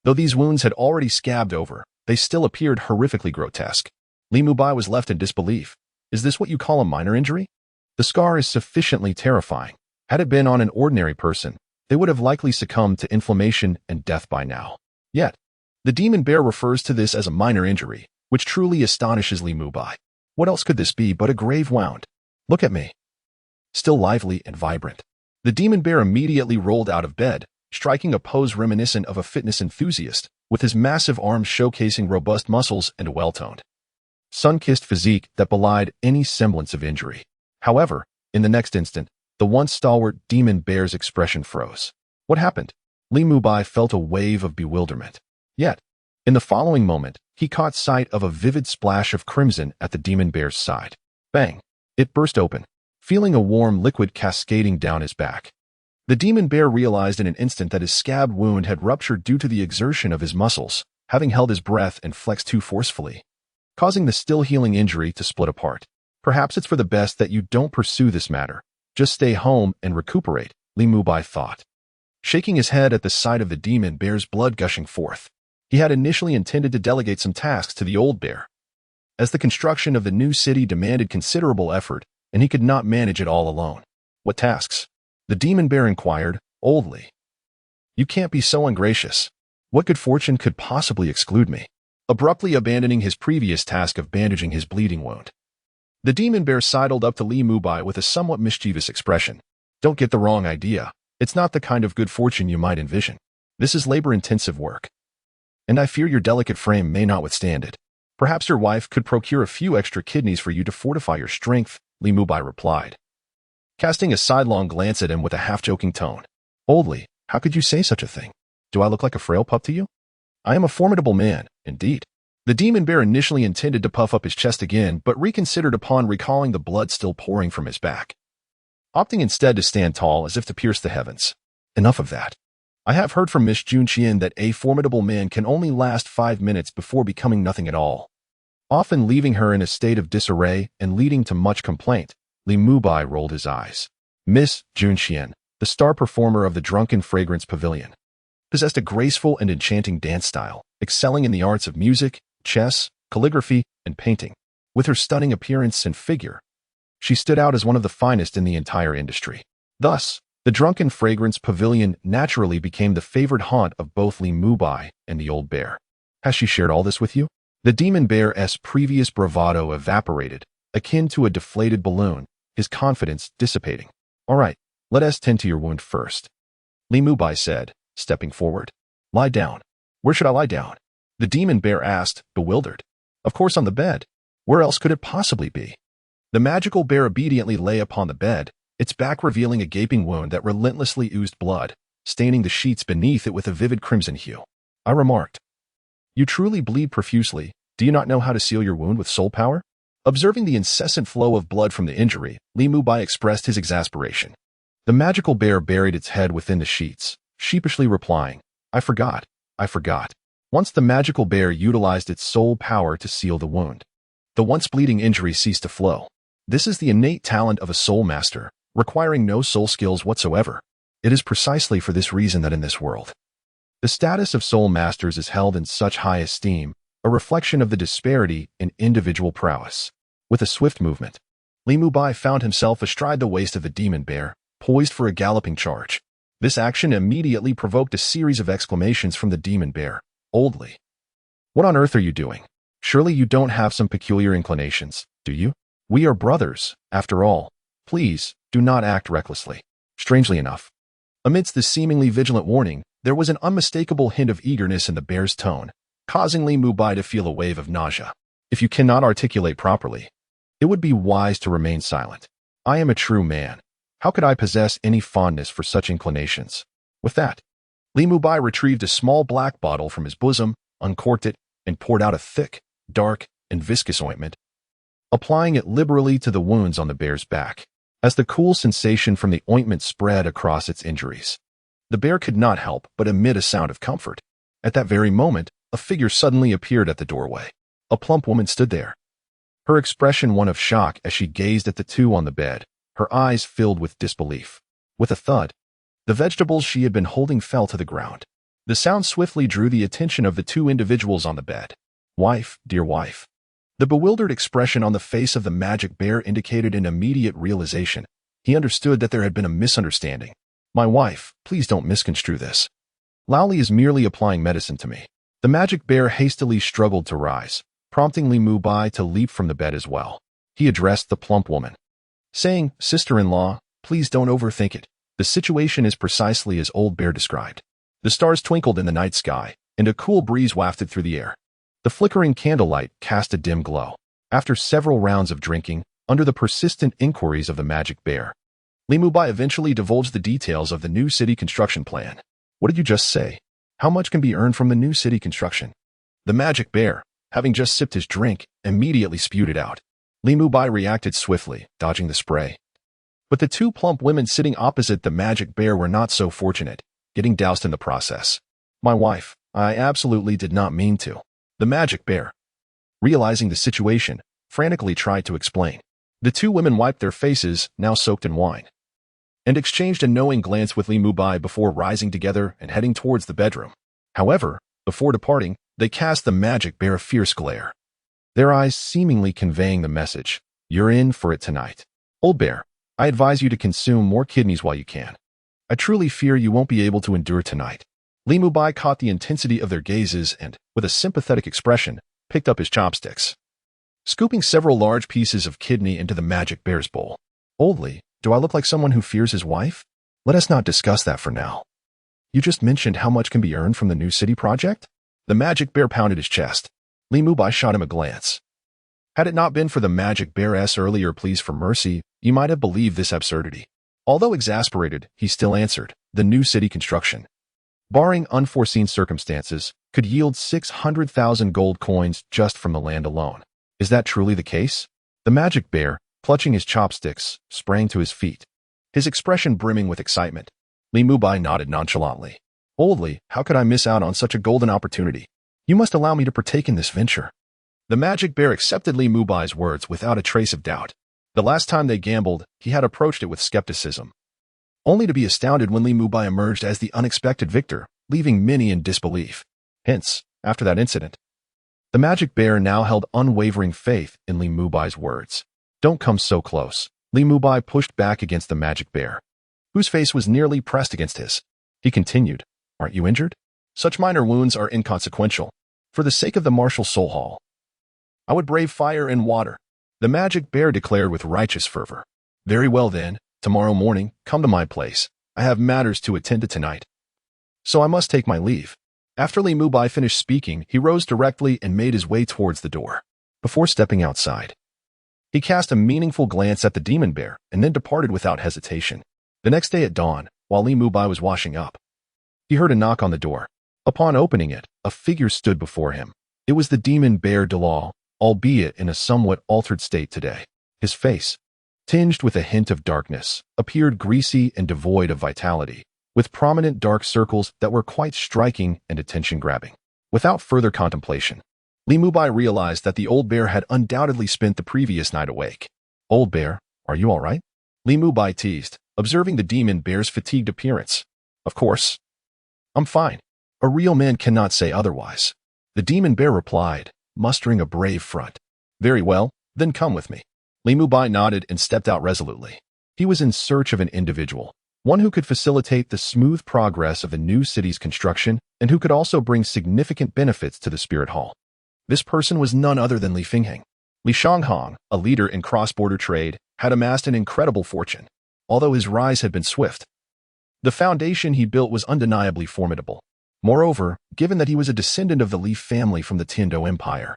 Though these wounds had already scabbed over, they still appeared horrifically grotesque. Li Mubai was left in disbelief. "Is this what you call a minor injury? The scar is sufficiently terrifying. Had it been on an ordinary person, they would have likely succumbed to inflammation and death by now. Yet, the demon bear refers to this as a minor injury, which truly astonishes Li Mubai. What else could this be but a grave wound? Look at me. Still lively and vibrant." The demon bear immediately rolled out of bed, striking a pose reminiscent of a fitness enthusiast, with his massive arms showcasing robust muscles and a well-toned, sun-kissed physique that belied any semblance of injury. However, in the next instant, the once stalwart demon bear's expression froze. What happened? Li Mubai felt a wave of bewilderment. Yet, in the following moment, he caught sight of a vivid splash of crimson at the demon bear's side. Bang! It burst open, feeling a warm liquid cascading down his back. The demon bear realized in an instant that his scabbed wound had ruptured due to the exertion of his muscles, having held his breath and flexed too forcefully, causing the still healing injury to split apart. "Perhaps it's for the best that you don't pursue this matter. Just stay home and recuperate," Li Mubai thought, shaking his head at the sight of the demon bear's blood gushing forth. He had initially intended to delegate some tasks to the old bear, as the construction of the new city demanded considerable effort, and he could not manage it all alone. "What tasks?" the demon bear inquired, oldly. "You can't be so ungracious. What good fortune could possibly exclude me?" Abruptly abandoning his previous task of bandaging his bleeding wound, the demon bear sidled up to Li Mubai with a somewhat mischievous expression. "Don't get the wrong idea. It's not the kind of good fortune you might envision. This is labor-intensive work, and I fear your delicate frame may not withstand it. Perhaps your wife could procure a few extra kidneys for you to fortify your strength," Li Mubai replied, casting a sidelong glance at him with a half-joking tone. "Oldly, how could you say such a thing? Do I look like a frail pup to you? I am a formidable man, indeed." The demon bear initially intended to puff up his chest again, but reconsidered upon recalling the blood still pouring from his back, opting instead to stand tall as if to pierce the heavens. Enough of that. I have heard from Miss Junqian that a formidable man can only last 5 minutes before becoming nothing at all, often leaving her in a state of disarray and leading to much complaint. Li Mubai rolled his eyes. Miss Junqian, the star performer of the Drunken Fragrance Pavilion, possessed a graceful and enchanting dance style, excelling in the arts of music, chess, calligraphy, and painting. With her stunning appearance and figure, she stood out as one of the finest in the entire industry. Thus, the Drunken Fragrance Pavilion naturally became the favored haunt of both Li Mubai and the old bear. Has she shared all this with you? The demon bear's previous bravado evaporated, akin to a deflated balloon, his confidence dissipating. All right, let us tend to your wound first, Li Mubai said, stepping forward. Lie down. Where should I lie down? The demon bear asked, bewildered. Of course on the bed. Where else could it possibly be? The magical bear obediently lay upon the bed, its back revealing a gaping wound that relentlessly oozed blood, staining the sheets beneath it with a vivid crimson hue. I remarked. You truly bleed profusely. Do you not know how to seal your wound with soul power? Observing the incessant flow of blood from the injury, Li Mubai expressed his exasperation. The magical bear buried its head within the sheets, sheepishly replying, I forgot. Once the magical bear utilized its soul power to seal the wound, the once bleeding injury ceased to flow. This is the innate talent of a soul master, requiring no soul skills whatsoever. It is precisely for this reason that in this world, the status of soul masters is held in such high esteem, a reflection of the disparity in individual prowess. With a swift movement, Li Mubai found himself astride the waist of the demon bear, poised for a galloping charge. This action immediately provoked a series of exclamations from the demon bear. Oldly. What on earth are you doing? Surely you don't have some peculiar inclinations, do you? We are brothers, after all. Please, do not act recklessly. Strangely enough, amidst the seemingly vigilant warning, there was an unmistakable hint of eagerness in the bear's tone, causing Li Mubai to feel a wave of nausea. If you cannot articulate properly, it would be wise to remain silent. I am a true man. How could I possess any fondness for such inclinations? With that, Li Mubai retrieved a small black bottle from his bosom, uncorked it, and poured out a thick, dark, and viscous ointment, applying it liberally to the wounds on the bear's back. As the cool sensation from the ointment spread across its injuries, the bear could not help but emit a sound of comfort. At that very moment, a figure suddenly appeared at the doorway. A plump woman stood there, her expression one of shock as she gazed at the two on the bed, her eyes filled with disbelief. With a thud, the vegetables she had been holding fell to the ground. The sound swiftly drew the attention of the two individuals on the bed. Wife, dear wife. The bewildered expression on the face of the magic bear indicated an immediate realization. He understood that there had been a misunderstanding. My wife, please don't misconstrue this. Laoli is merely applying medicine to me. The magic bear hastily struggled to rise, prompting Li Mubai to leap from the bed as well. He addressed the plump woman, saying, Sister-in-law, please don't overthink it. The situation is precisely as Old Bear described. The stars twinkled in the night sky, and a cool breeze wafted through the air. The flickering candlelight cast a dim glow. After several rounds of drinking, under the persistent inquiries of the magic bear, Li Mubai eventually divulged the details of the new city construction plan. What did you just say? How much can be earned from the new city construction? The magic bear, having just sipped his drink, immediately spewed it out. Li Mubai reacted swiftly, dodging the spray. But the two plump women sitting opposite the magic bear were not so fortunate, getting doused in the process. My wife, I absolutely did not mean to. The magic bear, realizing the situation, frantically tried to explain. The two women wiped their faces, now soaked in wine, and exchanged a knowing glance with Li Mubai before rising together and heading towards the bedroom. However, before departing, they cast the magic bear a fierce glare, their eyes seemingly conveying the message, you're in for it tonight. Old Bear, I advise you to consume more kidneys while you can. I truly fear you won't be able to endure tonight. Li Mubai caught the intensity of their gazes and, with a sympathetic expression, picked up his chopsticks, scooping several large pieces of kidney into the magic bear's bowl. Oldly, do I look like someone who fears his wife? Let us not discuss that for now. You just mentioned how much can be earned from the new city project? The magic bear pounded his chest. Li Mubai shot him a glance. Had it not been for the magic bear's earlier pleas for mercy, you might have believed this absurdity. Although exasperated, he still answered, the new city construction. Barring unforeseen circumstances, could yield 600,000 gold coins just from the land alone. Is that truly the case? The magic bear, clutching his chopsticks, sprang to his feet, his expression brimming with excitement. Li Mubai nodded nonchalantly. Boldly, how could I miss out on such a golden opportunity? You must allow me to partake in this venture. The magic bear accepted Li Mubai's words without a trace of doubt. The last time they gambled, he had approached it with skepticism, only to be astounded when Li Mubai emerged as the unexpected victor, leaving many in disbelief. Hence, after that incident, the magic bear now held unwavering faith in Li Mubai's words. Don't come so close. Li Mubai pushed back against the magic bear, whose face was nearly pressed against his. He continued, Aren't you injured? Such minor wounds are inconsequential. For the sake of the martial soul hall, I would brave fire and water. The magic bear declared with righteous fervor. Very well then, tomorrow morning, come to my place. I have matters to attend to tonight, so I must take my leave. After Li Mubai finished speaking, he rose directly and made his way towards the door. Before stepping outside, he cast a meaningful glance at the demon bear and then departed without hesitation. The next day at dawn, while Li Mubai was washing up, he heard a knock on the door. Upon opening it, a figure stood before him. It was the demon bear Douluo, albeit in a somewhat altered state today. His face, tinged with a hint of darkness, appeared greasy and devoid of vitality, with prominent dark circles that were quite striking and attention-grabbing. Without further contemplation, Li Mubai realized that the old bear had undoubtedly spent the previous night awake. Old bear, are you all right? Li Mubai teased, observing the demon bear's fatigued appearance. Of course. I'm fine. A real man cannot say otherwise. The demon bear replied, mustering a brave front. Very well, then come with me. Li Mubai nodded and stepped out resolutely. He was in search of an individual, one who could facilitate the smooth progress of the new city's construction and who could also bring significant benefits to the spirit hall. This person was none other than Li Fingheng. Li Shanghong, a leader in cross-border trade, had amassed an incredible fortune. Although his rise had been swift, the foundation he built was undeniably formidable. Moreover, given that he was a descendant of the Li family from the Tiando Empire,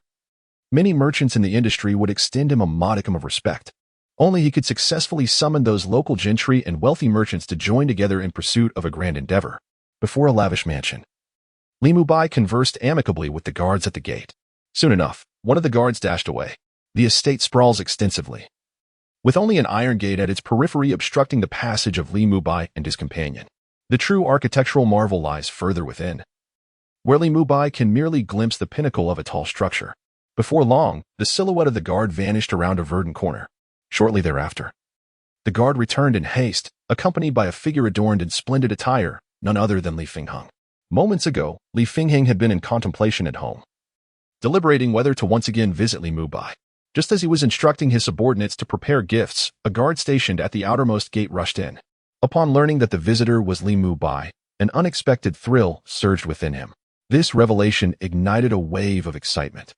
many merchants in the industry would extend him a modicum of respect. Only he could successfully summon those local gentry and wealthy merchants to join together in pursuit of a grand endeavor. Before a lavish mansion, Li Mubai conversed amicably with the guards at the gate. Soon enough, one of the guards dashed away. The estate sprawls extensively, with only an iron gate at its periphery obstructing the passage of Li Mubai and his companion. The true architectural marvel lies further within, where Li Mubai can merely glimpse the pinnacle of a tall structure. Before long, the silhouette of the guard vanished around a verdant corner. Shortly thereafter, the guard returned in haste, accompanied by a figure adorned in splendid attire, none other than Li Fingheng. Moments ago, Li Fingheng had been in contemplation at home, deliberating whether to once again visit Li Mubai. Just as he was instructing his subordinates to prepare gifts, a guard stationed at the outermost gate rushed in. Upon learning that the visitor was Li Mubai, an unexpected thrill surged within him. This revelation ignited a wave of excitement.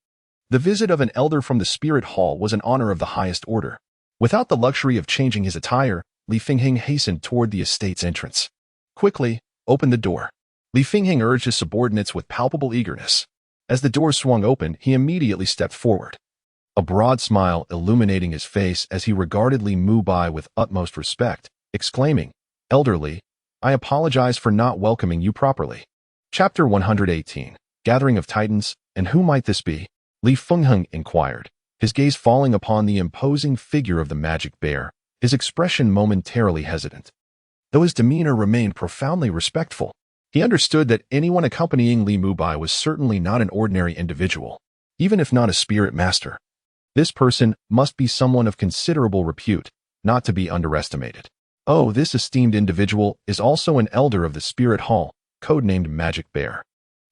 The visit of an elder from the spirit hall was an honor of the highest order. Without the luxury of changing his attire, Li Fingheng hastened toward the estate's entrance. Quickly, open the door. Li Fingheng urged his subordinates with palpable eagerness. As the door swung open, he immediately stepped forward, a broad smile illuminating his face as he regarded Li Mubai with utmost respect, exclaiming, Elderly, I apologize for not welcoming you properly. Chapter 118, Gathering of Titans, and who might this be? Li Fingheng inquired, his gaze falling upon the imposing figure of the magic bear, his expression momentarily hesitant. Though his demeanor remained profoundly respectful, he understood that anyone accompanying Li Mubai was certainly not an ordinary individual, even if not a spirit master. This person must be someone of considerable repute, not to be underestimated. Oh, this esteemed individual is also an elder of the spirit hall, codenamed Magic Bear.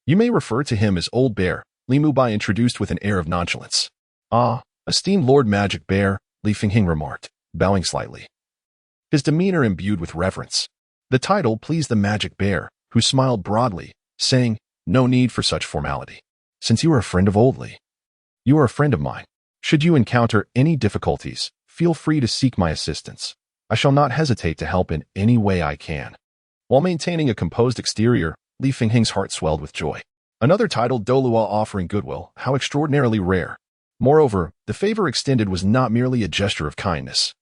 You may refer to him as Old Bear, Li Mubai introduced with an air of nonchalance. Ah, esteemed Lord Magic Bear, Li Fingheng remarked, bowing slightly, his demeanor imbued with reverence. The title pleased the Magic Bear, who smiled broadly, saying, No need for such formality. Since you are a friend of Old Li, you are a friend of mine. Should you encounter any difficulties, feel free to seek my assistance. I shall not hesitate to help in any way I can. While maintaining a composed exterior, Li Fingheng's heart swelled with joy. Another title, Douluo offering goodwill, how extraordinarily rare. Moreover, the favor extended was not merely a gesture of kindness.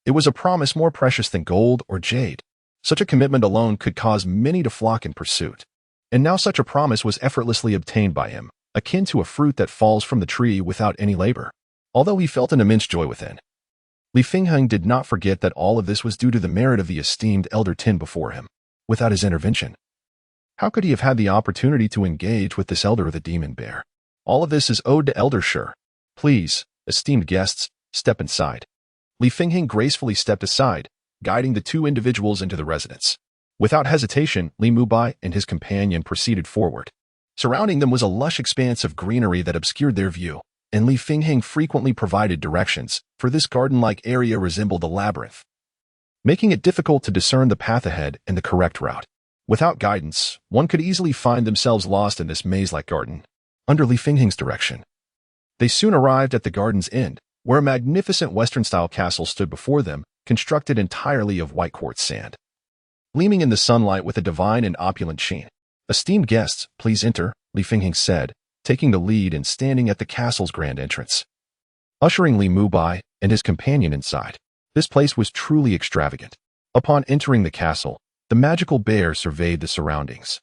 It was a promise more precious than gold or jade. Such a commitment alone could cause many to flock in pursuit. And now such a promise was effortlessly obtained by him, akin to a fruit that falls from the tree without any labor. Although he felt an immense joy within, Li Fingheng did not forget that all of this was due to the merit of the esteemed Elder Tin before him. Without his intervention, how could he have had the opportunity to engage with this elder of the demon bear? All of this is owed to Elder Sure. Please, esteemed guests, step inside. Li Fingheng gracefully stepped aside, guiding the two individuals into the residence. Without hesitation, Li Mubai and his companion proceeded forward. Surrounding them was a lush expanse of greenery that obscured their view, and Li Fingheng frequently provided directions, for this garden-like area resembled a labyrinth, making it difficult to discern the path ahead and the correct route. Without guidance, one could easily find themselves lost in this maze-like garden. Under Li Fingheng's direction, they soon arrived at the garden's end, where a magnificent Western-style castle stood before them, constructed entirely of white quartz sand, gleaming in the sunlight with a divine and opulent sheen. "Esteemed guests, please enter," Li Fingheng said, taking the lead and standing at the castle's grand entrance, ushering Li Mubai and his companion inside. This place was truly extravagant. Upon entering the castle, the magical bear surveyed the surroundings,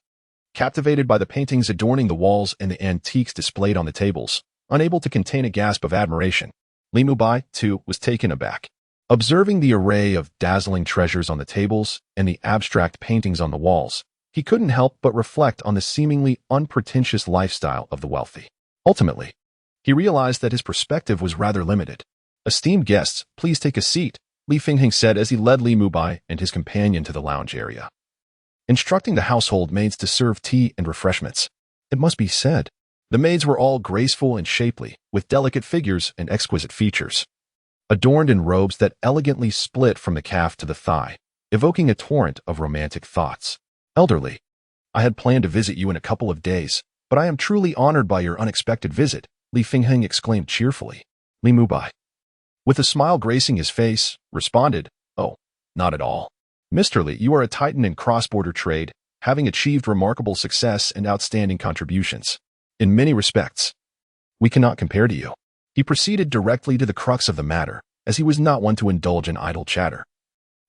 captivated by the paintings adorning the walls and the antiques displayed on the tables. Unable to contain a gasp of admiration, Li Mubai, too, was taken aback. Observing the array of dazzling treasures on the tables and the abstract paintings on the walls, he couldn't help but reflect on the seemingly unpretentious lifestyle of the wealthy. Ultimately, he realized that his perspective was rather limited. "Esteemed guests, please take a seat," Li Fingheng said as he led Li Mubai and his companion to the lounge area, instructing the household maids to serve tea and refreshments. It must be said, the maids were all graceful and shapely, with delicate figures and exquisite features, adorned in robes that elegantly split from the calf to the thigh, evoking a torrent of romantic thoughts. "Elderly, I had planned to visit you in a couple of days, but I am truly honored by your unexpected visit," Li Fingheng exclaimed cheerfully. Li Mubai, with a smile gracing his face, responded, "Oh, not at all. Mr. Li, you are a titan in cross-border trade, having achieved remarkable success and outstanding contributions. In many respects, we cannot compare to you." He proceeded directly to the crux of the matter, as he was not one to indulge in idle chatter,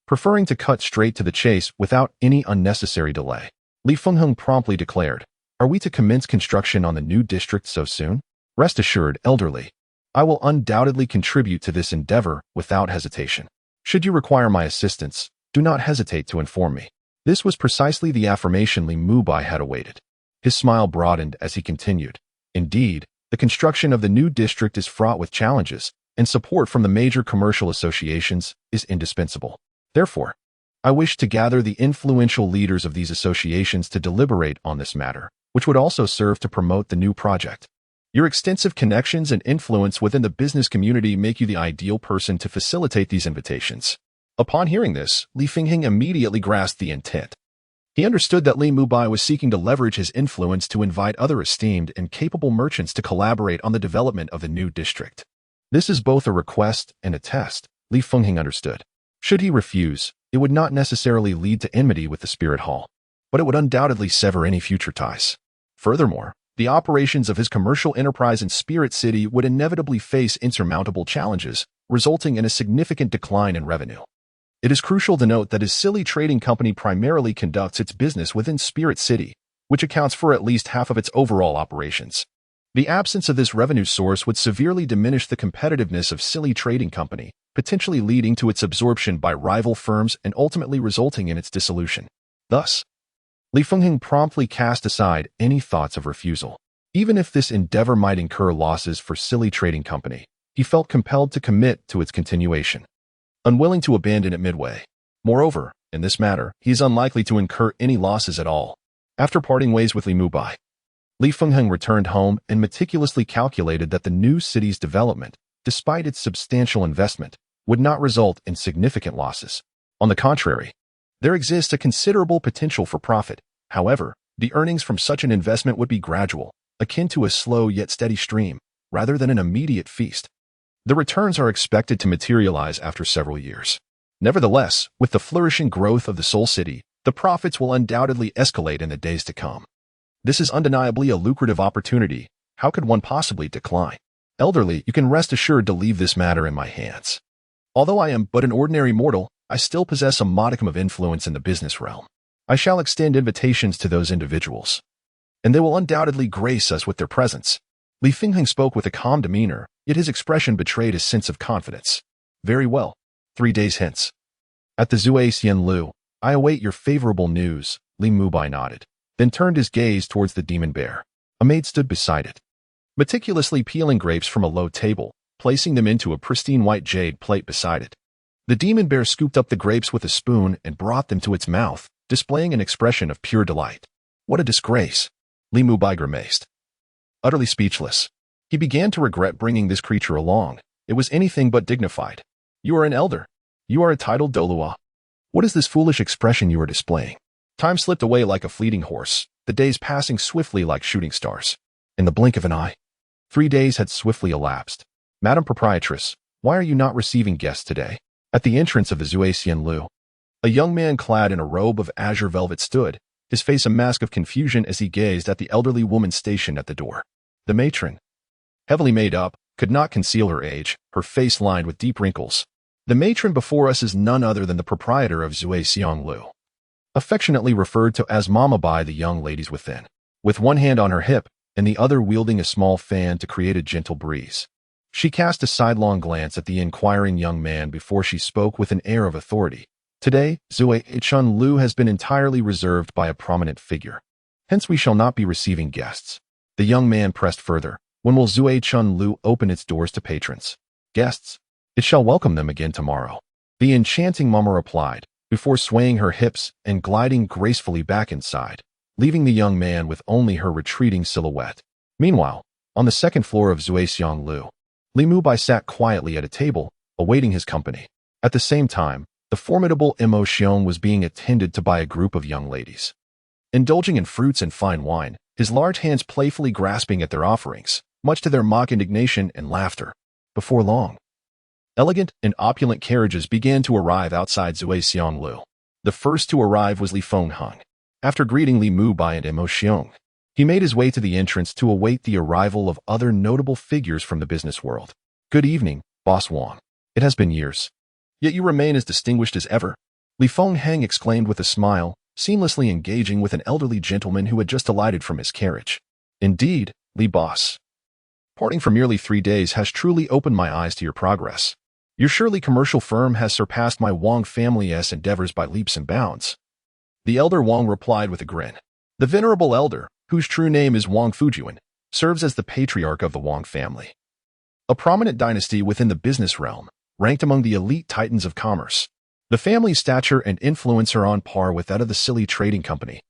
preferring to cut straight to the chase without any unnecessary delay. Li Fingheng promptly declared, "Are we to commence construction on the new district so soon? Rest assured, Elderly, I will undoubtedly contribute to this endeavor without hesitation. Should you require my assistance, do not hesitate to inform me." This was precisely the affirmation Li Mubai had awaited. His smile broadened as he continued, "Indeed, the construction of the new district is fraught with challenges, and support from the major commercial associations is indispensable. Therefore, I wish to gather the influential leaders of these associations to deliberate on this matter, which would also serve to promote the new project. Your extensive connections and influence within the business community make you the ideal person to facilitate these invitations." Upon hearing this, Li Fingheng immediately grasped the intent. He understood that Li Mubai was seeking to leverage his influence to invite other esteemed and capable merchants to collaborate on the development of the new district. This is both a request and a test, Li Fingheng understood. Should he refuse, it would not necessarily lead to enmity with the Spirit Hall, but it would undoubtedly sever any future ties. Furthermore, the operations of his commercial enterprise in Spirit City would inevitably face insurmountable challenges, resulting in a significant decline in revenue. It is crucial to note that his Silly Trading Company primarily conducts its business within Spirit City, which accounts for at least half of its overall operations. The absence of this revenue source would severely diminish the competitiveness of Silly Trading Company, potentially leading to its absorption by rival firms and ultimately resulting in its dissolution. Thus, Li Fingheng promptly cast aside any thoughts of refusal. Even if this endeavor might incur losses for Silly Trading Company, he felt compelled to commit to its continuation, unwilling to abandon it midway. Moreover, in this matter, he is unlikely to incur any losses at all. After parting ways with Li Mubai, Li Fingheng returned home and meticulously calculated that the new city's development, despite its substantial investment, would not result in significant losses. On the contrary, there exists a considerable potential for profit. However, the earnings from such an investment would be gradual, akin to a slow yet steady stream, rather than an immediate feast. The returns are expected to materialize after several years. Nevertheless, with the flourishing growth of the Soul City, the profits will undoubtedly escalate in the days to come. This is undeniably a lucrative opportunity. How could one possibly decline? Elderly, you can rest assured to leave this matter in my hands. Although I am but an ordinary mortal, I still possess a modicum of influence in the business realm. I shall extend invitations to those individuals, and they will undoubtedly grace us with their presence. Li Fingheng spoke with a calm demeanor, yet his expression betrayed his sense of confidence. Very well. 3 days hence. At the Zhuai Lu, I await your favorable news, Li Mubai nodded, then turned his gaze towards the demon bear. A maid stood beside it, meticulously peeling grapes from a low table, placing them into a pristine white jade plate beside it. The demon bear scooped up the grapes with a spoon and brought them to its mouth, displaying an expression of pure delight. What a disgrace! Li Mubai grimaced. Utterly speechless, he began to regret bringing this creature along. It was anything but dignified. You are an elder. You are a titled Douluo. What is this foolish expression you are displaying? Time slipped away like a fleeting horse, the days passing swiftly like shooting stars. In the blink of an eye, 3 days had swiftly elapsed. Madam Proprietress, why are you not receiving guests today? At the entrance of the Zhuai Lu, a young man clad in a robe of azure velvet stood, his face a mask of confusion as he gazed at the elderly woman stationed at the door. The matron, heavily made up, could not conceal her age, her face lined with deep wrinkles. The matron before us is none other than the proprietor of Zhuai Lu, affectionately referred to as Mama by the young ladies within, with one hand on her hip and the other wielding a small fan to create a gentle breeze. She cast a sidelong glance at the inquiring young man before she spoke with an air of authority. Today, Zhuai Lu has been entirely reserved by a prominent figure. Hence we shall not be receiving guests. The young man pressed further. When will Zhuai Lu open its doors to patrons? Guests? It shall welcome them again tomorrow. The enchanting mama replied, before swaying her hips and gliding gracefully back inside, leaving the young man with only her retreating silhouette. Meanwhile, on the second floor of Zhuai Lu, Li Mubai sat quietly at a table, awaiting his company. At the same time, the formidable Mo Xiong was being attended to by a group of young ladies. Indulging in fruits and fine wine, his large hands playfully grasping at their offerings, much to their mock indignation and laughter. Before long, elegant and opulent carriages began to arrive outside Zhuai Lu. The first to arrive was Li Fingheng. After greeting Li Mubai and Mo Xiong, he made his way to the entrance to await the arrival of other notable figures from the business world. Good evening, Boss Wang. It has been years. Yet you remain as distinguished as ever. Li Fingheng exclaimed with a smile, seamlessly engaging with an elderly gentleman who had just alighted from his carriage. Indeed, Li Boss. Parting for merely 3 days has truly opened my eyes to your progress. Your surely commercial firm has surpassed my Wang family's endeavors by leaps and bounds. The elder Wang replied with a grin. The venerable elder, whose true name is Wang Fujian, serves as the patriarch of the Wang family, a prominent dynasty within the business realm, ranked among the elite titans of commerce. The family's stature and influence are on par with that of the Silly Trading Company,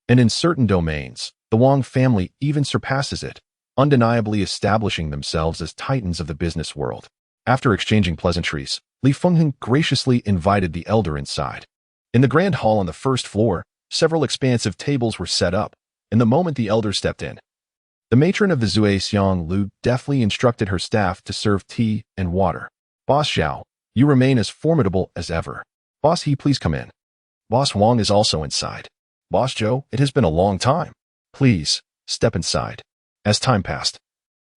and in certain domains, the Wang family even surpasses it, undeniably establishing themselves as titans of the business world. After exchanging pleasantries, Li Fingheng graciously invited the elder inside. In the grand hall on the first floor, several expansive tables were set up, and the moment the elder stepped in, the matron of the Zhuai Lu deftly instructed her staff to serve tea and water. Boss Xiao, you remain as formidable as ever. Boss He, please come in. Boss Wang is also inside. Boss Zhou, it has been a long time. Please, step inside. As time passed,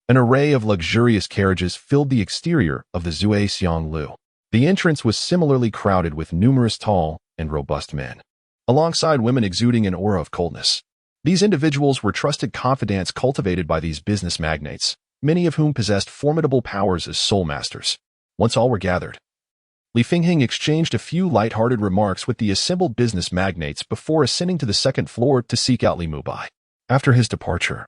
an array of luxurious carriages filled the exterior of the Zhuai Lu. The entrance was similarly crowded with numerous tall and robust men, alongside women exuding an aura of coldness. These individuals were trusted confidants cultivated by these business magnates, many of whom possessed formidable powers as soul masters. Once all were gathered, Li Fingheng exchanged a few light-hearted remarks with the assembled business magnates before ascending to the second floor to seek out Li Mubai. After his departure,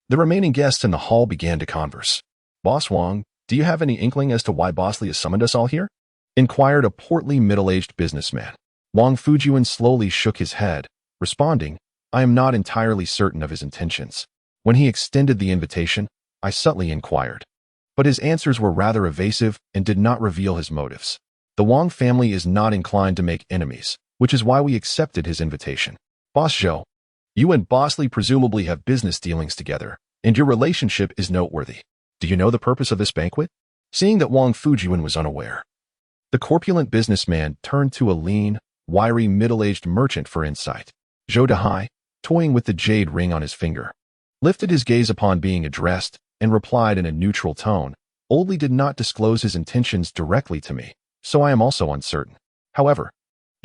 the remaining guests in the hall began to converse. Boss Wang, do you have any inkling as to why Boss Li has summoned us all here? Inquired a portly middle-aged businessman. Wang Fujian slowly shook his head, responding, I am not entirely certain of his intentions. When he extended the invitation, I subtly inquired, but his answers were rather evasive and did not reveal his motives. The Wang family is not inclined to make enemies, which is why we accepted his invitation. Boss Zhou, you and Boss Li presumably have business dealings together, and your relationship is noteworthy. Do you know the purpose of this banquet? Seeing that Wang Fujian was unaware, the corpulent businessman turned to a lean, wiry middle-aged merchant for insight. Zhou Dahai, toying with the jade ring on his finger, lifted his gaze upon being addressed and replied in a neutral tone, Old Li did not disclose his intentions directly to me, so I am also uncertain. However,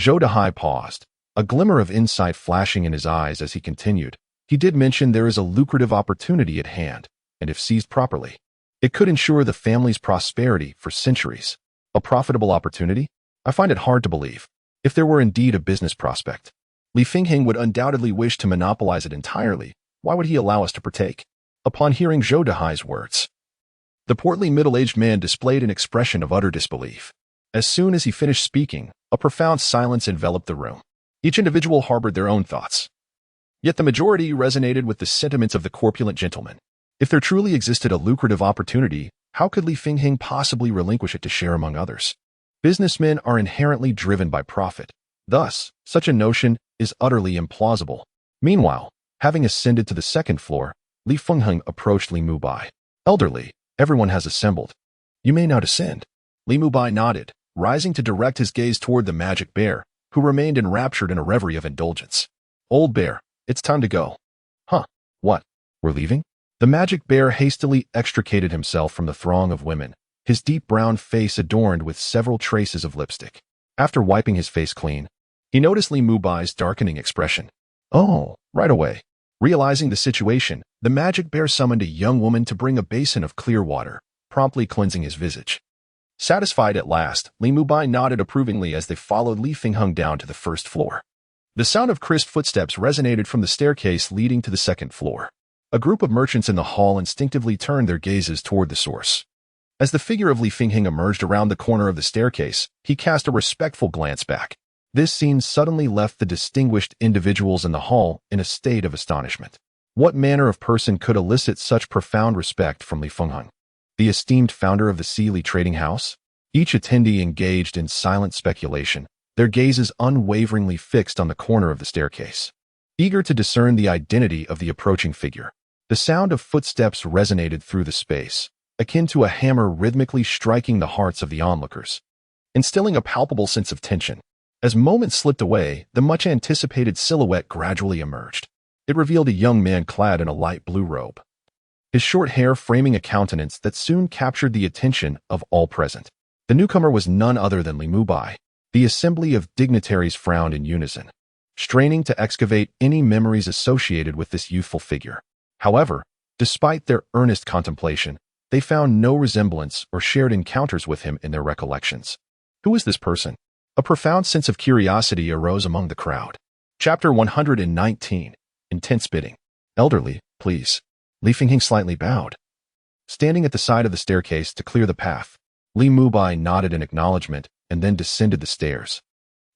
Zhou Dahai paused, a glimmer of insight flashing in his eyes as he continued, He did mention there is a lucrative opportunity at hand, and if seized properly, it could ensure the family's prosperity for centuries. A profitable opportunity? I find it hard to believe. If there were indeed a business prospect, Li Fingheng would undoubtedly wish to monopolize it entirely. Why would he allow us to partake? Upon hearing Zhou Dehai's words, the portly middle-aged man displayed an expression of utter disbelief. As soon as he finished speaking, a profound silence enveloped the room. Each individual harbored their own thoughts. Yet the majority resonated with the sentiments of the corpulent gentleman. If there truly existed a lucrative opportunity, how could Li Fingheng possibly relinquish it to share among others? Businessmen are inherently driven by profit. Thus, such a notion is utterly implausible. Meanwhile, having ascended to the second floor, Li Fingheng approached Li Mubai. Elderly, everyone has assembled. You may now descend. Li Mubai nodded, rising to direct his gaze toward the magic bear, who remained enraptured in a reverie of indulgence. Old bear, it's time to go. Huh, what? We're leaving? The magic bear hastily extricated himself from the throng of women, his deep brown face adorned with several traces of lipstick. After wiping his face clean, he noticed Li Mubai's darkening expression. Oh, right away. Realizing the situation, the magic bear summoned a young woman to bring a basin of clear water, promptly cleansing his visage. Satisfied at last, Li Mubai nodded approvingly as they followed Li Fingheng down to the first floor. The sound of crisp footsteps resonated from the staircase leading to the second floor. A group of merchants in the hall instinctively turned their gazes toward the source. As the figure of Li Fingheng emerged around the corner of the staircase, he cast a respectful glance back. This scene suddenly left the distinguished individuals in the hall in a state of astonishment. What manner of person could elicit such profound respect from Li Fingheng, the esteemed founder of the Li trading house? Each attendee engaged in silent speculation, their gazes unwaveringly fixed on the corner of the staircase, eager to discern the identity of the approaching figure. The sound of footsteps resonated through the space, akin to a hammer rhythmically striking the hearts of the onlookers, instilling a palpable sense of tension. As moments slipped away, the much-anticipated silhouette gradually emerged. It revealed a young man clad in a light blue robe, his short hair framing a countenance that soon captured the attention of all present. The newcomer was none other than Li Mubai. The assembly of dignitaries frowned in unison, straining to excavate any memories associated with this youthful figure. However, despite their earnest contemplation, they found no resemblance or shared encounters with him in their recollections. Who is this person? A profound sense of curiosity arose among the crowd. Chapter 119. Intense bidding. Elderly, please. Li Fingheng slightly bowed. Standing at the side of the staircase to clear the path, Li Mubai nodded in acknowledgement and then descended the stairs,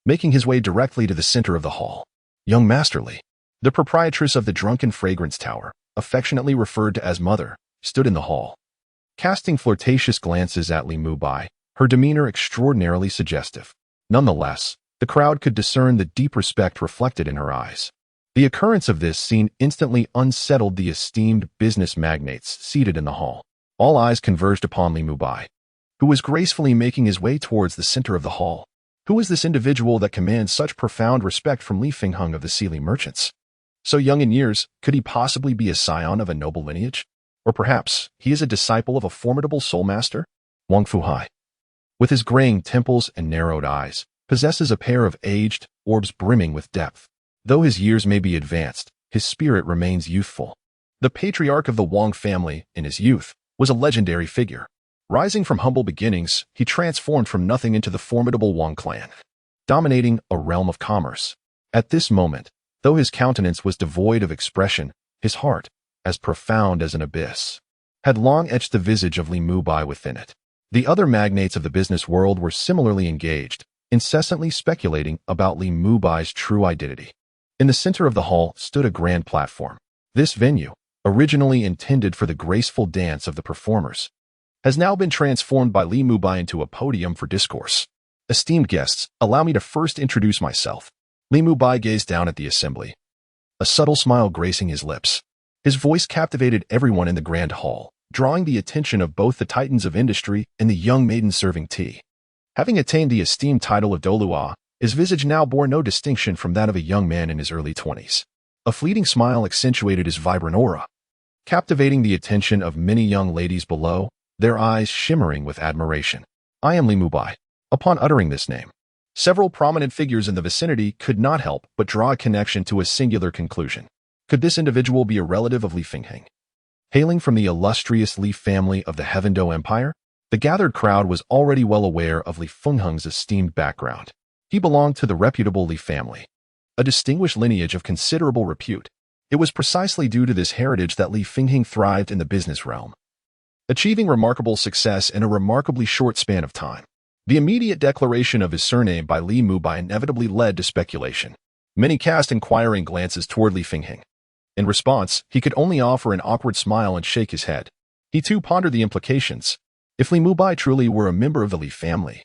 making his way directly to the center of the hall. Young Master Li, the proprietress of the Drunken Fragrance Tower, affectionately referred to as Mother, stood in the hall. Casting flirtatious glances at Li Mubai, her demeanor extraordinarily suggestive. Nonetheless, the crowd could discern the deep respect reflected in her eyes. The occurrence of this scene instantly unsettled the esteemed business magnates seated in the hall. All eyes converged upon Li Mubai, who was gracefully making his way towards the center of the hall. Who is this individual that commands such profound respect from Li Fingheng of the Li merchants? So young in years, could he possibly be a scion of a noble lineage? Or perhaps he is a disciple of a formidable soul master? Wang Fuhai, with his graying temples and narrowed eyes, possesses a pair of aged orbs brimming with depth. Though his years may be advanced, his spirit remains youthful. The patriarch of the Wang family, in his youth, was a legendary figure. Rising from humble beginnings, he transformed from nothing into the formidable Wang clan, dominating a realm of commerce. At this moment, though his countenance was devoid of expression, his heart, as profound as an abyss, had long etched the visage of Li Mubai within it. The other magnates of the business world were similarly engaged, incessantly speculating about Li Mubai's true identity. In the center of the hall stood a grand platform. This venue, originally intended for the graceful dance of the performers, has now been transformed by Li Mubai into a podium for discourse. Esteemed guests, allow me to first introduce myself. Li Mubai gazed down at the assembly, a subtle smile gracing his lips. His voice captivated everyone in the grand hall, drawing the attention of both the titans of industry and the young maiden serving tea. Having attained the esteemed title of Douluo, his visage now bore no distinction from that of a young man in his early 20s. A fleeting smile accentuated his vibrant aura, captivating the attention of many young ladies below, their eyes shimmering with admiration. I am Li Mubai. Upon uttering this name, several prominent figures in the vicinity could not help but draw a connection to a singular conclusion. Could this individual be a relative of Li Fengheng? Hailing from the illustrious Li family of the Heavendo Empire, the gathered crowd was already well aware of Li Fengheng's esteemed background. He belonged to the reputable Li family, a distinguished lineage of considerable repute. It was precisely due to this heritage that Li Fengheng thrived in the business realm, achieving remarkable success in a remarkably short span of time. The immediate declaration of his surname by Li Mubai inevitably led to speculation. Many cast inquiring glances toward Li Fengheng. In response, he could only offer an awkward smile and shake his head. He too pondered the implications. If Li Mubai truly were a member of the Li family,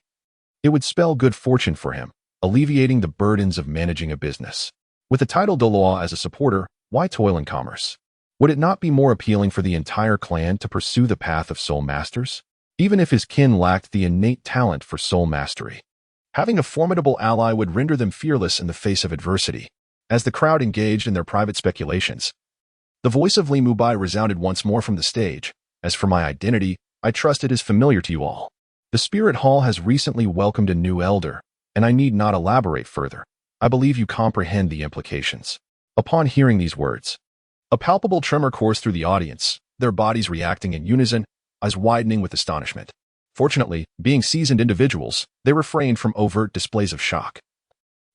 it would spell good fortune for him, alleviating the burdens of managing a business. With the title Douluo as a supporter, why toil in commerce? Would it not be more appealing for the entire clan to pursue the path of soul masters? Even if his kin lacked the innate talent for soul mastery, having a formidable ally would render them fearless in the face of adversity. As the crowd engaged in their private speculations, the voice of Li Mubai resounded once more from the stage. As for my identity, I trust it is familiar to you all. The Spirit Hall has recently welcomed a new elder, and I need not elaborate further. I believe you comprehend the implications. Upon hearing these words, a palpable tremor coursed through the audience, their bodies reacting in unison, eyes widening with astonishment. Fortunately, being seasoned individuals, they refrained from overt displays of shock,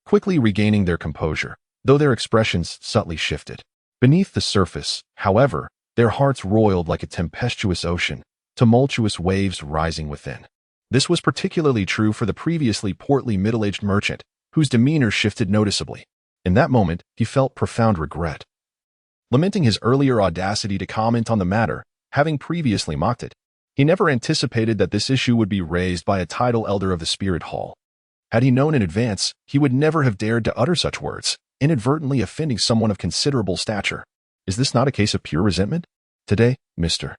quickly regaining their composure, though their expressions subtly shifted. Beneath the surface, however, their hearts roiled like a tempestuous ocean, tumultuous waves rising within. This was particularly true for the previously portly middle-aged merchant, whose demeanor shifted noticeably. In that moment, he felt profound regret. Lamenting his earlier audacity to comment on the matter, having previously mocked it, he never anticipated that this issue would be raised by a title elder of the Spirit Hall. Had he known in advance, he would never have dared to utter such words, inadvertently offending someone of considerable stature. Is this not a case of pure resentment? Today, Mr.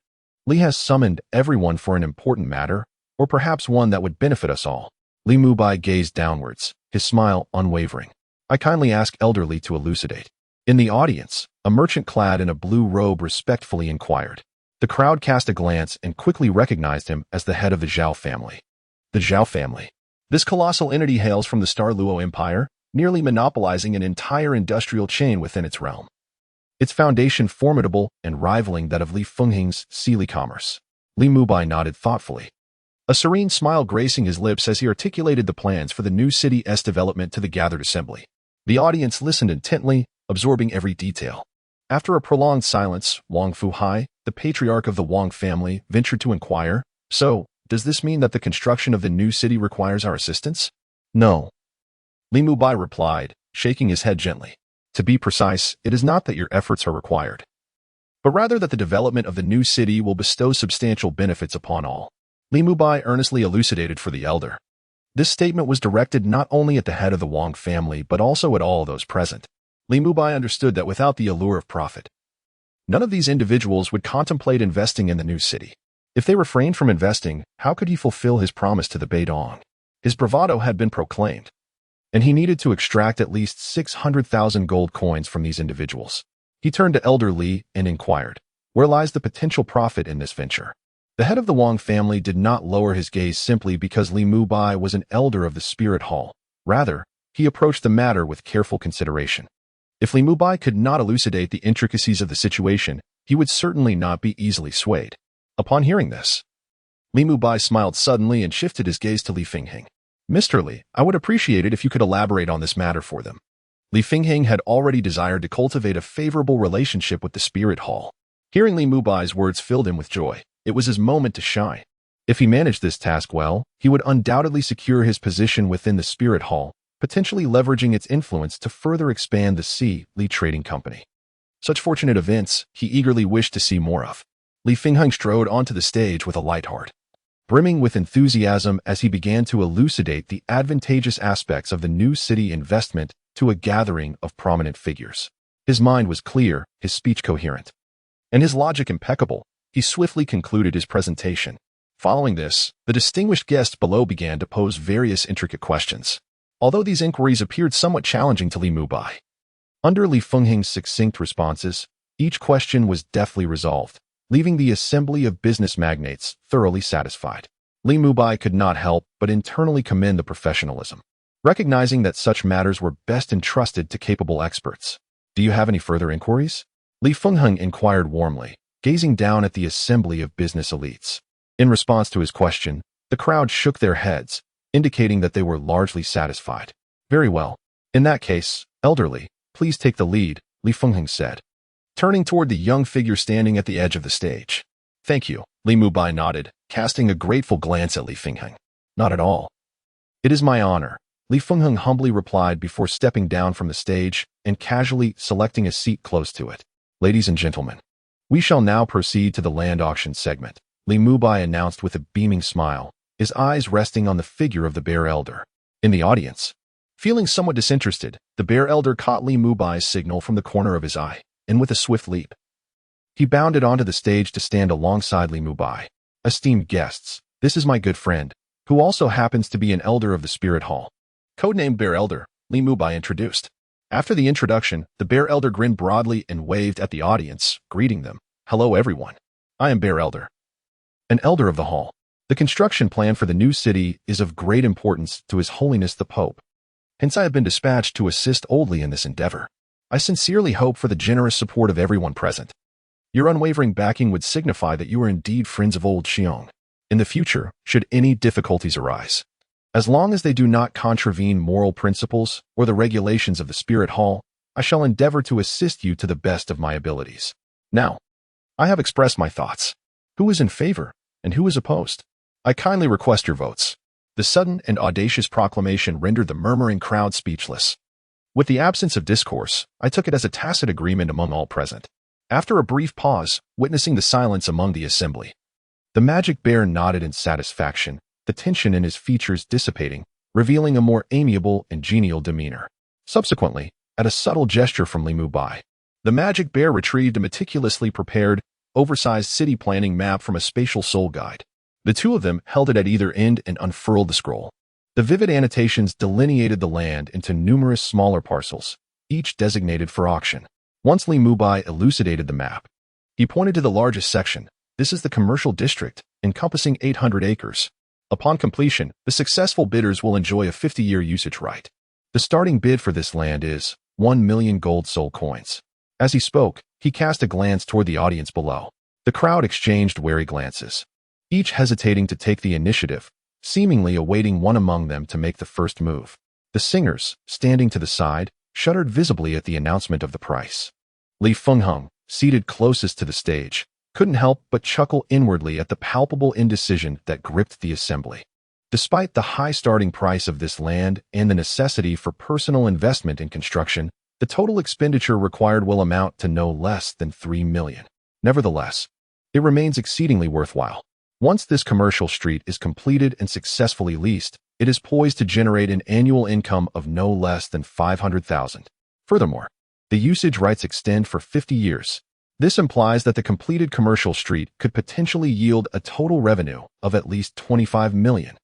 Li has summoned everyone for an important matter, or perhaps one that would benefit us all. Li Mubai gazed downwards, his smile unwavering. I kindly ask Elder Li to elucidate. In the audience, a merchant clad in a blue robe respectfully inquired. The crowd cast a glance and quickly recognized him as the head of the Zhao family. The Zhao family. This colossal entity hails from the Star Luo Empire, nearly monopolizing an entire industrial chain within its realm. Its foundation formidable and rivaling that of Li Fengheng's Sealy commerce. Li Mubai nodded thoughtfully, a serene smile gracing his lips as he articulated the plans for the new city's development to the gathered assembly. The audience listened intently, absorbing every detail. After a prolonged silence, Wang Fuhai, the patriarch of the Wang family, ventured to inquire, "So, does this mean that the construction of the new city requires our assistance?" "No," Li Mubai replied, shaking his head gently. "To be precise, it is not that your efforts are required, but rather that the development of the new city will bestow substantial benefits upon all." Li Mubai earnestly elucidated for the elder. This statement was directed not only at the head of the Wang family but also at all those present. Li Mubai understood that without the allure of profit, none of these individuals would contemplate investing in the new city. If they refrained from investing, how could he fulfill his promise to the Bibi Dong? His bravado had been proclaimed, and he needed to extract at least 600,000 gold coins from these individuals. He turned to Elder Li and inquired, "Where lies the potential profit in this venture?" The head of the Wang family did not lower his gaze simply because Li Mubai was an elder of the Spirit Hall. Rather, he approached the matter with careful consideration. If Li Mubai could not elucidate the intricacies of the situation, he would certainly not be easily swayed. Upon hearing this, Li Mubai smiled suddenly and shifted his gaze to Li Fengheng. "Mr. Li, I would appreciate it if you could elaborate on this matter for them." Li Fengheng had already desired to cultivate a favorable relationship with the Spirit Hall. Hearing Li Mubai's words filled him with joy. It was his moment to shine. If he managed this task well, he would undoubtedly secure his position within the Spirit Hall, potentially leveraging its influence to further expand the Li Trading Company. Such fortunate events he eagerly wished to see more of. Li Fengheng strode onto the stage with a light heart, brimming with enthusiasm as he began to elucidate the advantageous aspects of the new city investment to a gathering of prominent figures. His mind was clear, his speech coherent, and his logic impeccable. He swiftly concluded his presentation. Following this, the distinguished guests below began to pose various intricate questions. Although these inquiries appeared somewhat challenging to Li Mubai, under Li Fengheng's succinct responses, each question was deftly resolved, leaving the assembly of business magnates thoroughly satisfied. Li Mubai could not help but internally commend the professionalism, recognizing that such matters were best entrusted to capable experts. Do you have any further inquiries? Li Fengheng inquired warmly, gazing down at the assembly of business elites. In response to his question, the crowd shook their heads, indicating that they were largely satisfied. Very well. In that case, elderly, please take the lead, Li Fengheng said, turning toward the young figure standing at the edge of the stage. Thank you, Li Mubai nodded, casting a grateful glance at Li Fengheng. Not at all. It is my honor, Li Fengheng humbly replied before stepping down from the stage and casually selecting a seat close to it. Ladies and gentlemen, we shall now proceed to the land auction segment, Li Mubai announced with a beaming smile, his eyes resting on the figure of the bear elder. In the audience, feeling somewhat disinterested, the bear elder caught Li Mubai's signal from the corner of his eye, and with a swift leap, he bounded onto the stage to stand alongside Li Mubai. Esteemed guests, this is my good friend, who also happens to be an elder of the Spirit Hall. Codenamed Bear Elder, Li Mubai introduced. After the introduction, the Bear Elder grinned broadly and waved at the audience, greeting them. Hello everyone. I am Bear Elder, an elder of the hall. The construction plan for the new city is of great importance to His Holiness the Pope. Hence I have been dispatched to assist Oldly in this endeavor. I sincerely hope for the generous support of everyone present. Your unwavering backing would signify that you are indeed friends of Old Xiong. In the future, should any difficulties arise, as long as they do not contravene moral principles or the regulations of the Spirit Hall, I shall endeavor to assist you to the best of my abilities. Now, I have expressed my thoughts. Who is in favor and who is opposed? I kindly request your votes. The sudden and audacious proclamation rendered the murmuring crowd speechless. With the absence of discourse, I took it as a tacit agreement among all present. After a brief pause, witnessing the silence among the assembly, the magic bear nodded in satisfaction, the tension in his features dissipating, revealing a more amiable and genial demeanor. Subsequently, at a subtle gesture from Li Mubai, the magic bear retrieved a meticulously prepared, oversized city planning map from a spatial soul guide. The two of them held it at either end and unfurled the scroll. The vivid annotations delineated the land into numerous smaller parcels, each designated for auction. Once Li Mubai elucidated the map, he pointed to the largest section. This is the commercial district, encompassing 800 acres. Upon completion, the successful bidders will enjoy a 50-year usage right. The starting bid for this land is 1 million gold soul coins. As he spoke, he cast a glance toward the audience below. The crowd exchanged wary glances, each hesitating to take the initiative, seemingly awaiting one among them to make the first move. The singers, standing to the side, shuddered visibly at the announcement of the price. Li Fengheng, seated closest to the stage, couldn't help but chuckle inwardly at the palpable indecision that gripped the assembly. Despite the high starting price of this land and the necessity for personal investment in construction, the total expenditure required will amount to no less than 3 million. Nevertheless, it remains exceedingly worthwhile. Once this commercial street is completed and successfully leased, it is poised to generate an annual income of no less than 500,000. Furthermore, the usage rights extend for 50 years. This implies that the completed commercial street could potentially yield a total revenue of at least 25 million.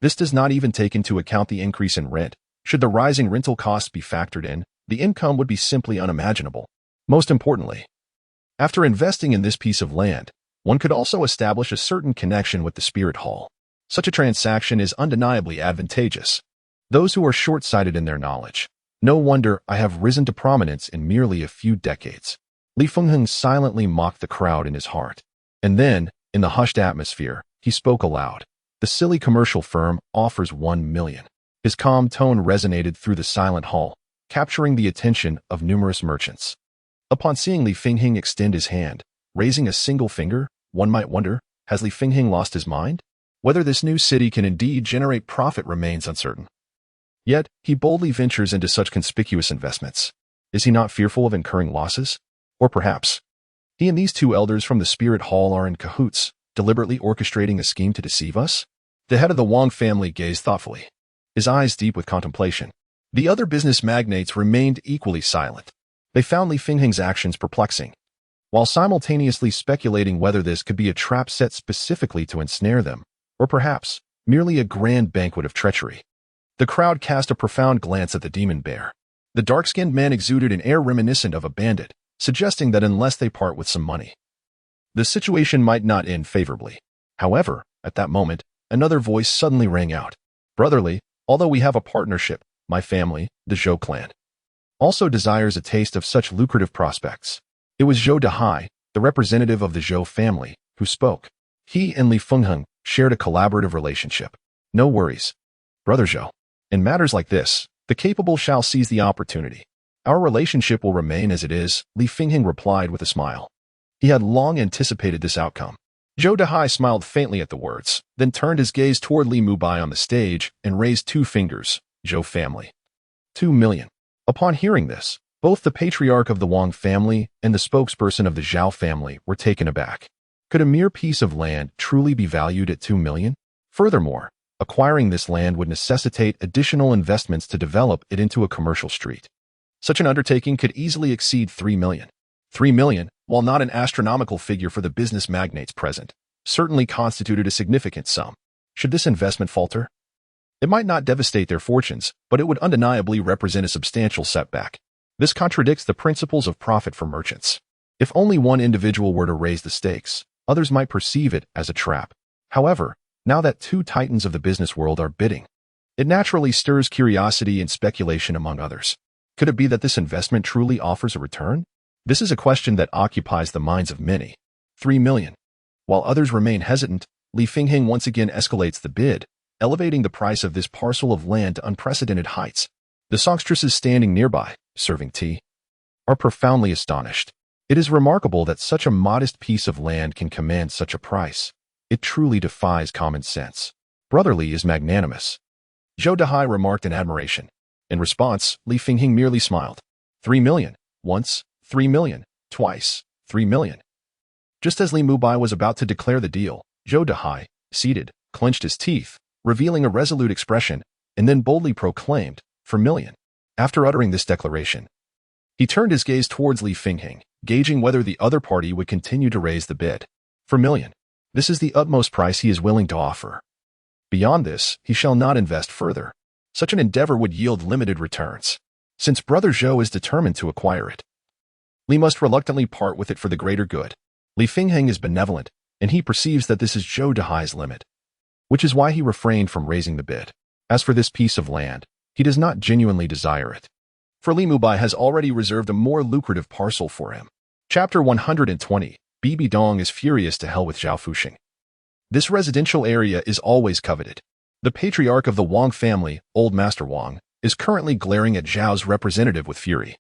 This does not even take into account the increase in rent. Should the rising rental costs be factored in, the income would be simply unimaginable. Most importantly, after investing in this piece of land, one could also establish a certain connection with the Spirit Hall. Such a transaction is undeniably advantageous. Those who are short-sighted in their knowledge. No wonder I have risen to prominence in merely a few decades. Li Fengheng silently mocked the crowd in his heart. And then, in the hushed atmosphere, he spoke aloud. The silly commercial firm offers 1 million. His calm tone resonated through the silent hall, capturing the attention of numerous merchants. Upon seeing Li Fengheng extend his hand, raising a single finger, one might wonder, has Li Fengheng lost his mind? Whether this new city can indeed generate profit remains uncertain. Yet, he boldly ventures into such conspicuous investments. Is he not fearful of incurring losses? Or perhaps, he and these two elders from the Spirit Hall are in cahoots, deliberately orchestrating a scheme to deceive us? The head of the Wang family gazed thoughtfully, his eyes deep with contemplation. The other business magnates remained equally silent. They found Li Fengheng's actions perplexing, while simultaneously speculating whether this could be a trap set specifically to ensnare them, or perhaps merely a grand banquet of treachery. The crowd cast a profound glance at the demon bear. The dark-skinned man exuded an air reminiscent of a bandit, suggesting that unless they part with some money, the situation might not end favorably. However, at that moment, another voice suddenly rang out. Brotherly, although we have a partnership, my family, the Zhou clan, also desires a taste of such lucrative prospects. It was Zhou Dahai, the representative of the Zhou family, who spoke. He and Li Fengheng shared a collaborative relationship. No worries, Brother Zhou. In matters like this, the capable shall seize the opportunity. Our relationship will remain as it is, Li Fengheng replied with a smile. He had long anticipated this outcome. Zhou Dahai smiled faintly at the words, then turned his gaze toward Li Mubai on the stage and raised 2 fingers. Zhou family. 2 million. Upon hearing this, both the patriarch of the Wang family and the spokesperson of the Zhao family were taken aback. Could a mere piece of land truly be valued at 2 million? Furthermore, acquiring this land would necessitate additional investments to develop it into a commercial street. Such an undertaking could easily exceed 3 million. 3 million, while not an astronomical figure for the business magnates present, certainly constituted a significant sum. Should this investment falter? It might not devastate their fortunes, but it would undeniably represent a substantial setback. This contradicts the principles of profit for merchants. If only one individual were to raise the stakes, others might perceive it as a trap. However, now that 2 titans of the business world are bidding, it naturally stirs curiosity and speculation among others. Could it be that this investment truly offers a return? This is a question that occupies the minds of many. 3 million. While others remain hesitant, Li Fengheng once again escalates the bid, elevating the price of this parcel of land to unprecedented heights. The songstresses standing nearby, serving tea, are profoundly astonished. It is remarkable that such a modest piece of land can command such a price. It truly defies common sense. Brother Li is magnanimous, Zhou Dahai remarked in admiration. In response, Li Fengheng merely smiled. 3 million. Once, 3 million. Twice, 3 million. Just as Li Mubai was about to declare the deal, Zhou Dahai, seated, clenched his teeth, revealing a resolute expression, and then boldly proclaimed, 4 million. After uttering this declaration, he turned his gaze towards Li Fengheng, gauging whether the other party would continue to raise the bid. 4 million. This is the utmost price he is willing to offer. Beyond this, he shall not invest further. Such an endeavor would yield limited returns. Since Brother Zhou is determined to acquire it, Li must reluctantly part with it for the greater good. Li Fengheng is benevolent, and he perceives that this is Zhou Dahai's limit, which is why he refrained from raising the bid. As for this piece of land, he does not genuinely desire it, for Li Mubai has already reserved a more lucrative parcel for him. Chapter 120. Bibi Dong is furious to hell with Zhao Fuxing. This residential area is always coveted. The patriarch of the Wang family, Old Master Wang, is currently glaring at Zhao's representative with fury,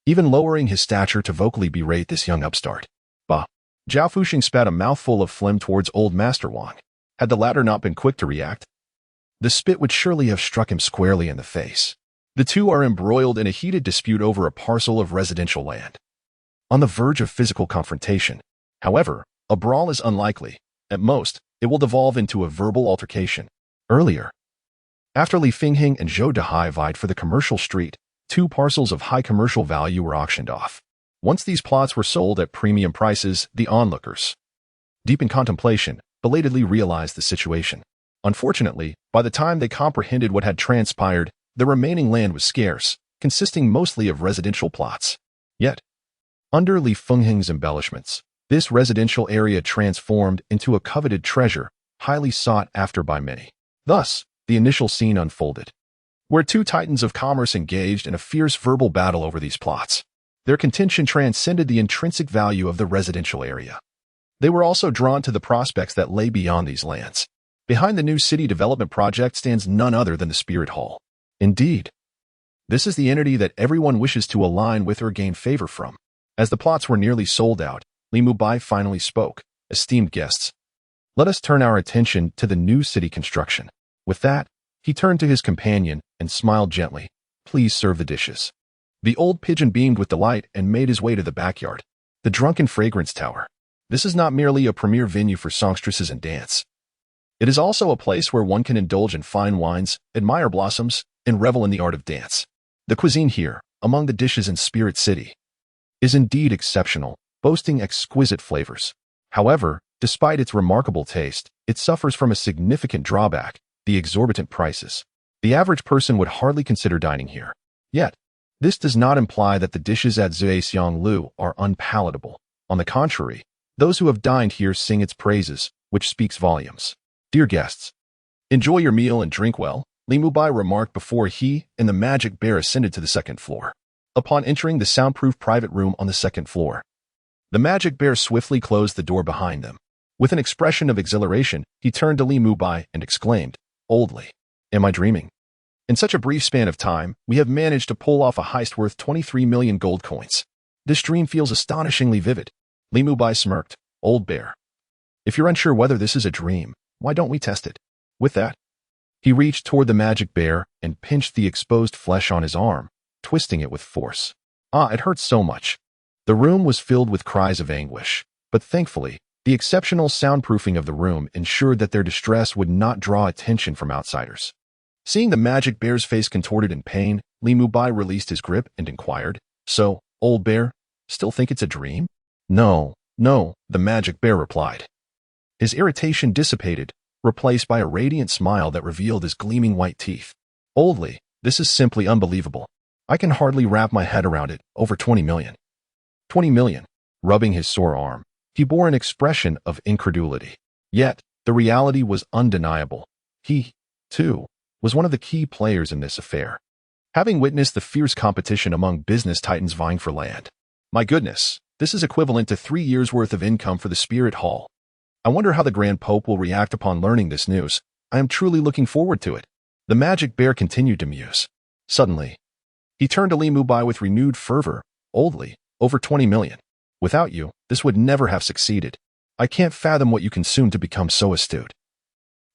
even lowering his stature to vocally berate this young upstart. Bah! Zhao Fuxing spat a mouthful of phlegm towards Old Master Wang. Had the latter not been quick to react, the spit would surely have struck him squarely in the face. The two are embroiled in a heated dispute over a parcel of residential land, on the verge of physical confrontation. However, a brawl is unlikely. At most, it will devolve into a verbal altercation. Earlier, after Li Fengheng and Zhou Dahai vied for the commercial street, 2 parcels of high commercial value were auctioned off. Once these plots were sold at premium prices, the onlookers, deep in contemplation, belatedly realized the situation. Unfortunately, by the time they comprehended what had transpired, the remaining land was scarce, consisting mostly of residential plots. Yet, under Li Fengheng's embellishments, this residential area transformed into a coveted treasure, highly sought after by many. Thus, the initial scene unfolded, where 2 titans of commerce engaged in a fierce verbal battle over these plots. Their contention transcended the intrinsic value of the residential area. They were also drawn to the prospects that lay beyond these lands. Behind the new city development project stands none other than the Spirit Hall. Indeed, this is the entity that everyone wishes to align with or gain favor from. As the plots were nearly sold out, Li Mubai finally spoke. Esteemed guests, let us turn our attention to the new city construction. With that, he turned to his companion and smiled gently. Please serve the dishes. The old pigeon beamed with delight and made his way to the backyard. The Drunken Fragrance Tower. This is not merely a premier venue for songstresses and dance. It is also a place where one can indulge in fine wines, admire blossoms, and revel in the art of dance. The cuisine here, among the dishes in Spirit City, is indeed exceptional, boasting exquisite flavors. However, despite its remarkable taste, it suffers from a significant drawback: the exorbitant prices. The average person would hardly consider dining here. Yet, this does not imply that the dishes at Zhexiang Lu are unpalatable. On the contrary, those who have dined here sing its praises, which speaks volumes. Dear guests, enjoy your meal and drink well, Li Mubai remarked before he and the magic bear ascended to the second floor. upon entering the soundproof private room on the second floor. The magic bear swiftly closed the door behind them. With an expression of exhilaration, he turned to Li Mubai and exclaimed, "Oldly, am I dreaming? In such a brief span of time, we have managed to pull off a heist worth 23 million gold coins. This dream feels astonishingly vivid." Li Mubai smirked, "Old bear. If you're unsure whether this is a dream, why don't we test it?" With that, he reached toward the magic bear and pinched the exposed flesh on his arm, twisting it with force. It hurts so much. The room was filled with cries of anguish, but thankfully, the exceptional soundproofing of the room ensured that their distress would not draw attention from outsiders. Seeing the magic bear's face contorted in pain, Li Mubai released his grip and inquired, "So, old bear, still think it's a dream?" No, the magic bear replied. His irritation dissipated, replaced by a radiant smile that revealed his gleaming white teeth. "Oldly, this is simply unbelievable. I can hardly wrap my head around it. Over 20 million. 20 million. Rubbing his sore arm, he bore an expression of incredulity. Yet, the reality was undeniable. He, too, was one of the key players in this affair, having witnessed the fierce competition among business titans vying for land. My goodness, this is equivalent to 3 years' worth of income for the Spirit Hall. I wonder how the Grand Pope will react upon learning this news. I am truly looking forward to it." The magic bear continued to muse. Suddenly, he turned to Li Mubai with renewed fervor. "Oldly, over 20 million. Without you, this would never have succeeded. I can't fathom what you consumed to become so astute.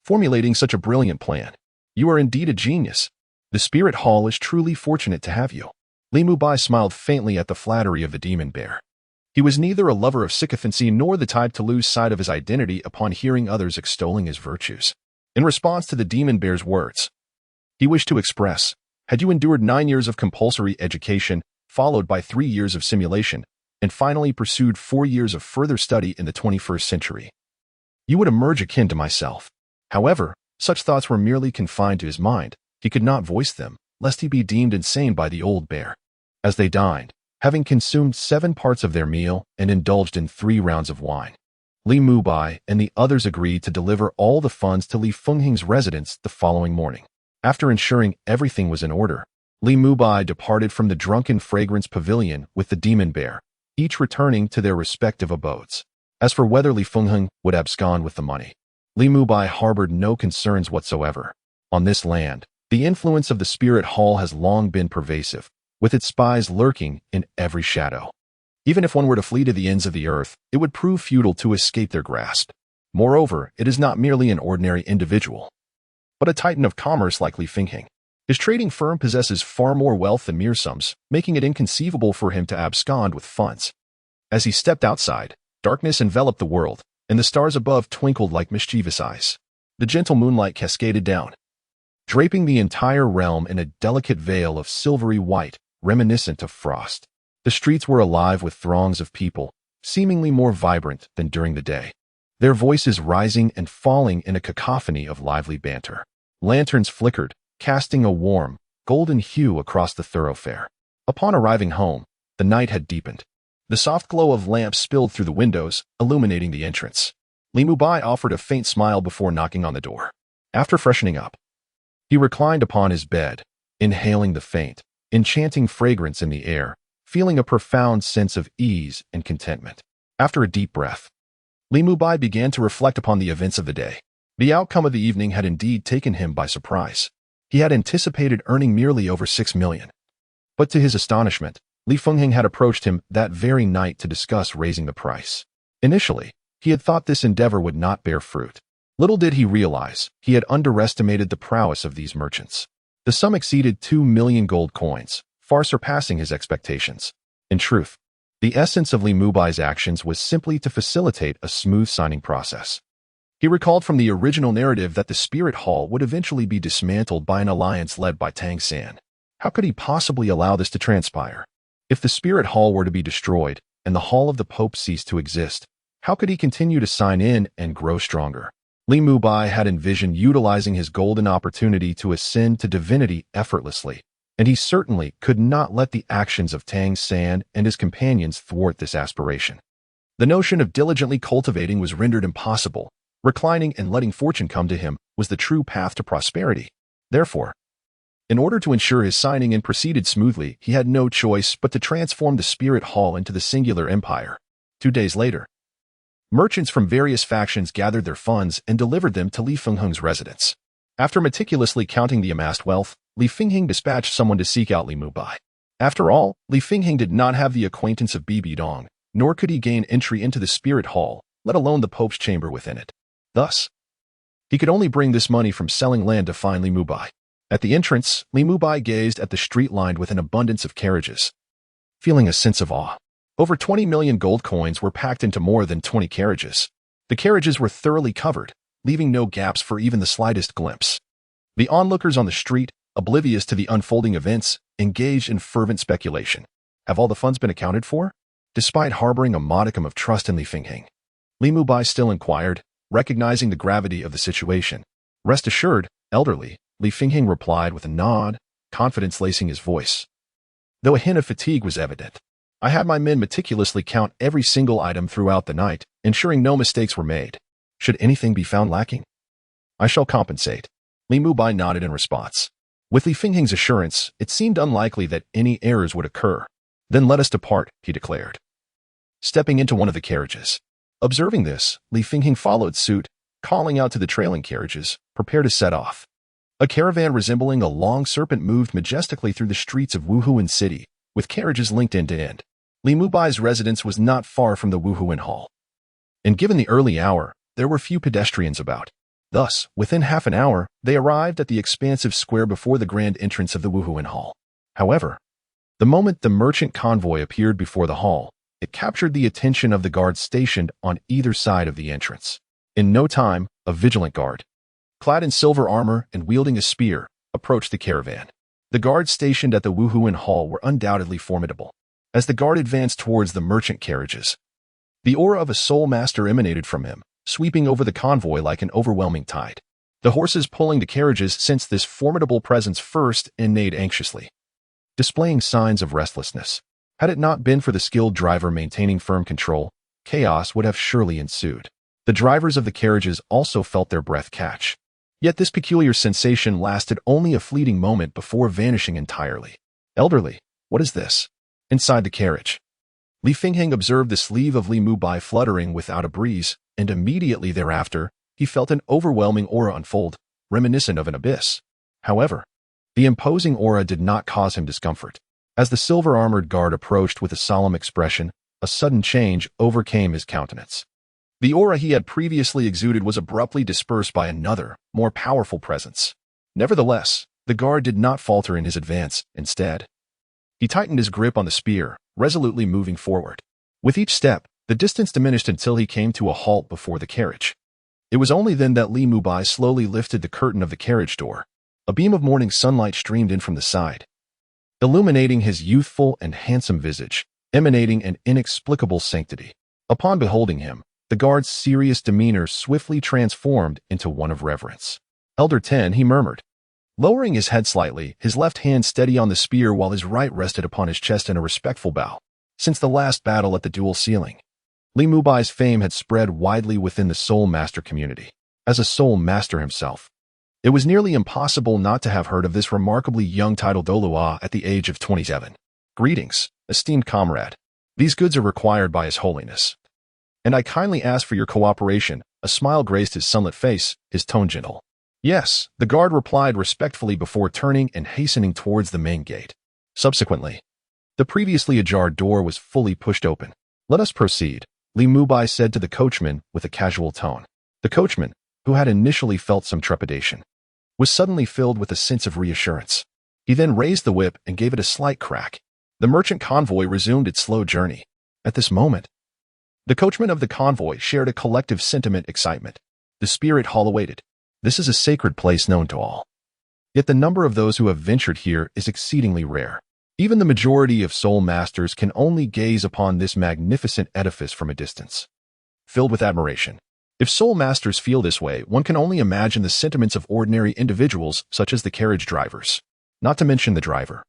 Formulating such a brilliant plan. You are indeed a genius. The Spirit Hall is truly fortunate to have you." Li Mubai smiled faintly at the flattery of the demon bear. He was neither a lover of sycophancy nor the type to lose sight of his identity upon hearing others extolling his virtues. In response to the demon bear's words, he wished to express, "Had you endured 9 years of compulsory education, followed by 3 years of simulation, and finally pursued 4 years of further study in the 21st century, you would emerge akin to myself." However, such thoughts were merely confined to his mind. He could not voice them, lest he be deemed insane by the old bear. As they dined, having consumed 7 parts of their meal and indulged in 3 rounds of wine, Li Mubai and the others agreed to deliver all the funds to Li Fengheng's residence the following morning. After ensuring everything was in order, Li Mubai departed from the drunken fragrance pavilion with the demon bear, each returning to their respective abodes. As for whether Li Fengheng would abscond with the money, Li Mubai harbored no concerns whatsoever. On this land, the influence of the Spirit Hall has long been pervasive, with its spies lurking in every shadow. Even if one were to flee to the ends of the earth, it would prove futile to escape their grasp. Moreover, it is not merely an ordinary individual, but a titan of commerce like Li Fengheng. His trading firm possesses far more wealth than mere sums, making it inconceivable for him to abscond with funds. As he stepped outside, darkness enveloped the world, and the stars above twinkled like mischievous eyes. The gentle moonlight cascaded down, draping the entire realm in a delicate veil of silvery white, reminiscent of frost. The streets were alive with throngs of people, seemingly more vibrant than during the day, their voices rising and falling in a cacophony of lively banter. Lanterns flickered, casting a warm, golden hue across the thoroughfare. Upon arriving home, the night had deepened. The soft glow of lamps spilled through the windows, illuminating the entrance. Li Mubai offered a faint smile before knocking on the door. After freshening up, he reclined upon his bed, inhaling the faint, enchanting fragrance in the air, feeling a profound sense of ease and contentment. After a deep breath, Li Mubai began to reflect upon the events of the day. The outcome of the evening had indeed taken him by surprise. He had anticipated earning merely over 6 million. But to his astonishment, Li Fengheng had approached him that very night to discuss raising the price. Initially, he had thought this endeavor would not bear fruit. Little did he realize, he had underestimated the prowess of these merchants. The sum exceeded 2 million gold coins, far surpassing his expectations. In truth, the essence of Li Mubai's actions was simply to facilitate a smooth signing process. He recalled from the original narrative that the Spirit Hall would eventually be dismantled by an alliance led by Tang San. How could he possibly allow this to transpire? If the Spirit Hall were to be destroyed, and the Hall of the Pope ceased to exist, how could he continue to sign in and grow stronger? Li Mubai had envisioned utilizing his golden opportunity to ascend to divinity effortlessly, and he certainly could not let the actions of Tang San and his companions thwart this aspiration. The notion of diligently cultivating was rendered impossible. Reclining and letting fortune come to him was the true path to prosperity. Therefore, In order to ensure his signing in proceeded smoothly, he had no choice but to transform the spirit hall into the singular empire. 2 days later, merchants from various factions gathered their funds and delivered them to Li Fengheng's residence. After meticulously counting the amassed wealth, Li Fengheng dispatched someone to seek out Li Mubai. After all, Li Fengheng did not have the acquaintance of Bibi Dong, nor could he gain entry into the spirit hall, let alone the Pope's chamber within it. Thus, he could only bring this money from selling land to find Li Mubai. At the entrance, Li Mubai gazed at the street lined with an abundance of carriages, feeling a sense of awe. Over 20 million gold coins were packed into more than 20 carriages. The carriages were thoroughly covered, leaving no gaps for even the slightest glimpse. The onlookers on the street, oblivious to the unfolding events, engaged in fervent speculation. Have all the funds been accounted for? Despite harboring a modicum of trust in Li Fengheng, Li Mubai still inquired, recognizing the gravity of the situation. Rest assured, elderly, Li Fengheng replied with a nod, confidence lacing his voice, though a hint of fatigue was evident. I had my men meticulously count every single item throughout the night, ensuring no mistakes were made. Should anything be found lacking, I shall compensate. Li Mubai nodded in response. With Li Fengheng's assurance, it seemed unlikely that any errors would occur. Then let us depart, he declared, stepping into one of the carriages. Observing this, Li Fengheng followed suit, calling out to the trailing carriages, prepare to set off. A caravan resembling a long serpent moved majestically through the streets of Wuhuan City, with carriages linked end to end. Li Mubai's residence was not far from the Wuhuan Hall, and given the early hour, there were few pedestrians about. Thus, within half an hour, they arrived at the expansive square before the grand entrance of the Wuhuan Hall. However, the moment the merchant convoy appeared before the hall, it captured the attention of the guards stationed on either side of the entrance. In no time, a vigilant guard, clad in silver armor and wielding a spear, approached the caravan. The guards stationed at the Wuhuan Hall were undoubtedly formidable. As the guard advanced towards the merchant carriages, the aura of a soul master emanated from him, sweeping over the convoy like an overwhelming tide. The horses pulling the carriages sensed this formidable presence first and neighed anxiously, displaying signs of restlessness. Had it not been for the skilled driver maintaining firm control, chaos would have surely ensued. The drivers of the carriages also felt their breath catch. Yet this peculiar sensation lasted only a fleeting moment before vanishing entirely. Elderly, what is this? Inside the carriage, Li Fengheng observed the sleeve of Li Mubai fluttering without a breeze, and immediately thereafter, he felt an overwhelming aura unfold, reminiscent of an abyss. However, the imposing aura did not cause him discomfort. As the silver-armored guard approached with a solemn expression, a sudden change overcame his countenance. The aura he had previously exuded was abruptly dispersed by another, more powerful presence. Nevertheless, the guard did not falter in his advance. Instead, he tightened his grip on the spear, resolutely moving forward. With each step, the distance diminished until he came to a halt before the carriage. It was only then that Li Mubai slowly lifted the curtain of the carriage door. A beam of morning sunlight streamed in from the side, illuminating his youthful and handsome visage, emanating an inexplicable sanctity. Upon beholding him, the guard's serious demeanor swiftly transformed into one of reverence. Elder Ten, he murmured, lowering his head slightly, his left hand steady on the spear while his right rested upon his chest in a respectful bow. Since the last battle at the dual ceiling, Li Mubai's fame had spread widely within the Soul Master community. As a Soul Master himself, it was nearly impossible not to have heard of this remarkably young title Douluo at the age of 27. Greetings, esteemed comrade. These goods are required by His Holiness, and I kindly ask for your cooperation. A smile graced his sunlit face, his tone gentle. Yes, the guard replied respectfully before turning and hastening towards the main gate. Subsequently, the previously ajar door was fully pushed open. Let us proceed, Li Mubai said to the coachman with a casual tone. The coachman, who had initially felt some trepidation, was suddenly filled with a sense of reassurance. He then raised the whip and gave it a slight crack. The merchant convoy resumed its slow journey. At this moment, the coachman of the convoy shared a collective sentiment excitement. The spirit hall awaited. This is a sacred place known to all. Yet the number of those who have ventured here is exceedingly rare. Even the majority of soul masters can only gaze upon this magnificent edifice from a distance, filled with admiration. If soul masters feel this way, one can only imagine the sentiments of ordinary individuals such as the carriage drivers, not to mention the driver.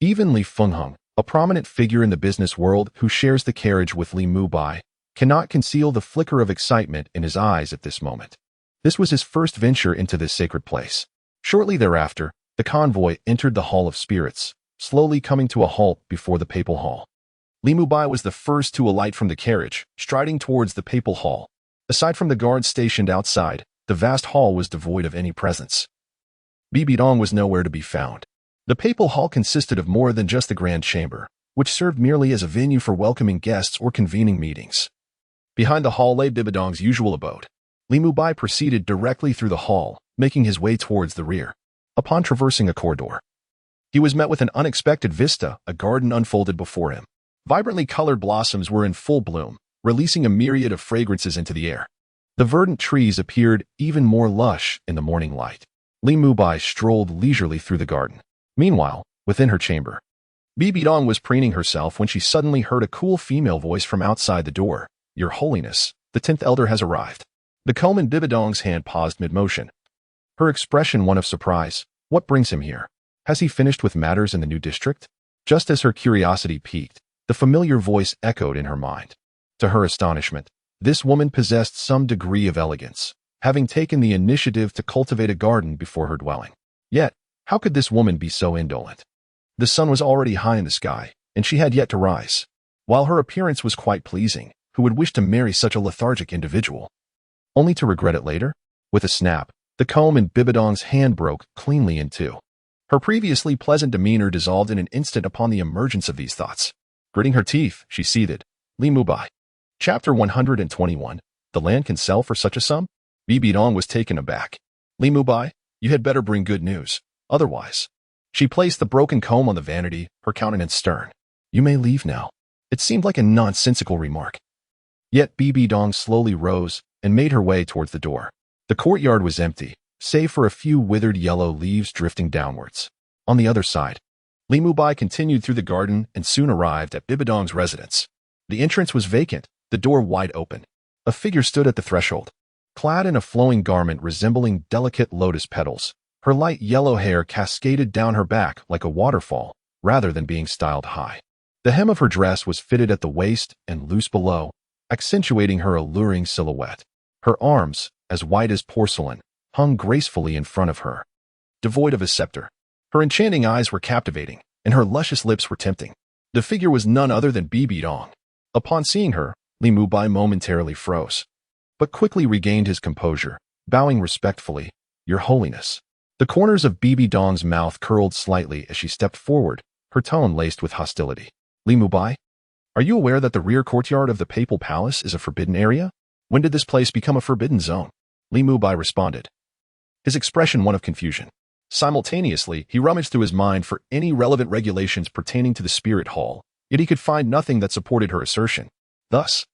Even Li Fengheng, a prominent figure in the business world who shares the carriage with Li Mubai, cannot conceal the flicker of excitement in his eyes at this moment. This was his first venture into this sacred place. Shortly thereafter, The convoy entered the Hall of Spirits, slowly coming to a halt before the Papal Hall. Li Mubai was the first to alight from the carriage, striding towards the Papal Hall. Aside from the guards stationed outside, the vast hall was devoid of any presence. Bibi Dong was nowhere to be found. The Papal Hall consisted of more than just the Grand Chamber, which served merely as a venue for welcoming guests or convening meetings. Behind the hall lay Bibi Dong's usual abode. Li Mubai proceeded directly through the hall, making his way towards the rear. Upon traversing a corridor, he was met with an unexpected vista. A garden unfolded before him. Vibrantly colored blossoms were in full bloom, releasing a myriad of fragrances into the air. The verdant trees appeared even more lush in the morning light. Li Mubai strolled leisurely through the garden. Meanwhile, within her chamber, Bibi Dong was preening herself when she suddenly heard a cool female voice from outside the door. "Your Holiness, the 10th elder has arrived." The comb in Bibi Dong's hand paused mid-motion. Her expression one of surprise. What brings him here? Has he finished with matters in the new district? Just as her curiosity piqued, the familiar voice echoed in her mind. To her astonishment, this woman possessed some degree of elegance, having taken the initiative to cultivate a garden before her dwelling. Yet, how could this woman be so indolent? The sun was already high in the sky, and she had yet to rise. While her appearance was quite pleasing, who would wish to marry such a lethargic individual? Only to regret it later? With a snap, the comb in Bibi Dong's hand broke cleanly in two. Her previously pleasant demeanor dissolved in an instant upon the emergence of these thoughts. Gritting her teeth, she seethed. Li Mubai. Chapter 121. The land can sell for such a sum? Bibi Dong was taken aback. Li Mubai, you had better bring good news. Otherwise. She placed the broken comb on the vanity, her countenance stern. You may leave now. It seemed like a nonsensical remark. Yet Bibi Dong slowly rose and made her way towards the door. The courtyard was empty, save for a few withered yellow leaves drifting downwards. On the other side, Li Mubai continued through the garden and soon arrived at Bibi Dong's residence. The entrance was vacant, the door wide open. A figure stood at the threshold. Clad in a flowing garment resembling delicate lotus petals, her light yellow hair cascaded down her back like a waterfall, rather than being styled high. The hem of her dress was fitted at the waist and loose below, accentuating her alluring silhouette. Her arms, as white as porcelain, hung gracefully in front of her, devoid of a scepter. Her enchanting eyes were captivating, and her luscious lips were tempting. The figure was none other than Bibi Dong. Upon seeing her, Li Mubai momentarily froze, but quickly regained his composure, bowing respectfully. Your Holiness. The corners of Bibi Dong's mouth curled slightly as she stepped forward, her tone laced with hostility. Li Mubai? Are you aware that the rear courtyard of the Papal Palace is a forbidden area? When did this place become a forbidden zone? Li Mubai responded, his expression one of confusion. Simultaneously, he rummaged through his mind for any relevant regulations pertaining to the Spirit Hall, yet he could find nothing that supported her assertion. Thus,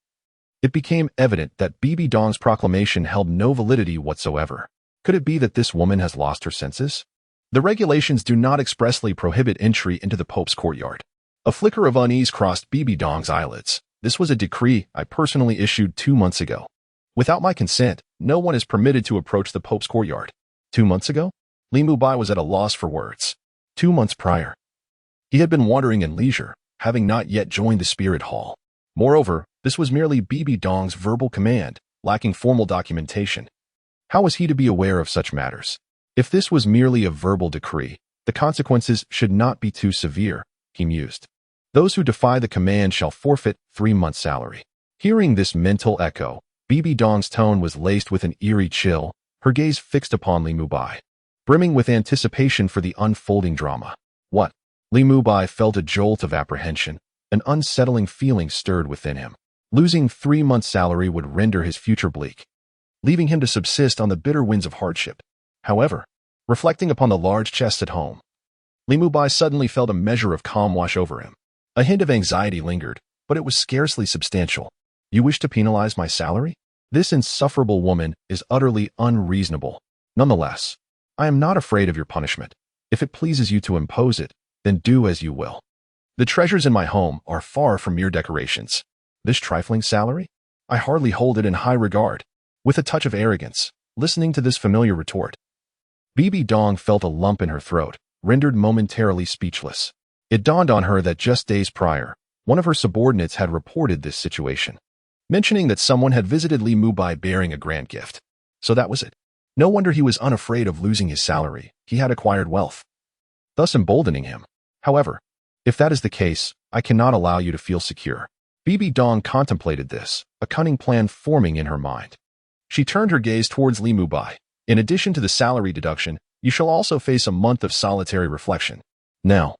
it became evident that Bibi Dong's proclamation held no validity whatsoever. Could it be that this woman has lost her senses? The regulations do not expressly prohibit entry into the Pope's courtyard. A flicker of unease crossed Bibi Dong's eyelids. This was a decree I personally issued 2 months ago. Without my consent, no one is permitted to approach the Pope's courtyard. 2 months ago? Li Mubai was at a loss for words. 2 months prior. He had been wandering in leisure, having not yet joined the Spirit Hall. Moreover, this was merely Bibi Dong's verbal command, lacking formal documentation. How was he to be aware of such matters? If this was merely a verbal decree, the consequences should not be too severe, he mused. Those who defy the command shall forfeit 3 months' salary. Hearing this mental echo, Bibi Dong's tone was laced with an eerie chill, her gaze fixed upon Li Mubai, brimming with anticipation for the unfolding drama. What? Li Mubai felt a jolt of apprehension. An unsettling feeling stirred within him. Losing 3 months' salary would render his future bleak, leaving him to subsist on the bitter winds of hardship. However, reflecting upon the large chest at home, Li Mubai suddenly felt a measure of calm wash over him. A hint of anxiety lingered, but it was scarcely substantial. You wish to penalize my salary? This insufferable woman is utterly unreasonable. Nonetheless, I am not afraid of your punishment. If it pleases you to impose it, then do as you will. The treasures in my home are far from mere decorations. This trifling salary? I hardly hold it in high regard. With a touch of arrogance, listening to this familiar retort, Bibi Dong felt a lump in her throat, rendered momentarily speechless. It dawned on her that just days prior, one of her subordinates had reported this situation, mentioning that someone had visited Li Mubai bearing a grand gift. So that was it. No wonder he was unafraid of losing his salary. He had acquired wealth. thus emboldening him. However, if that is the case, I cannot allow you to feel secure. Bibi Dong contemplated this, a cunning plan forming in her mind. She turned her gaze towards Li Mubai. In addition to the salary deduction, you shall also face a month of solitary reflection. Now,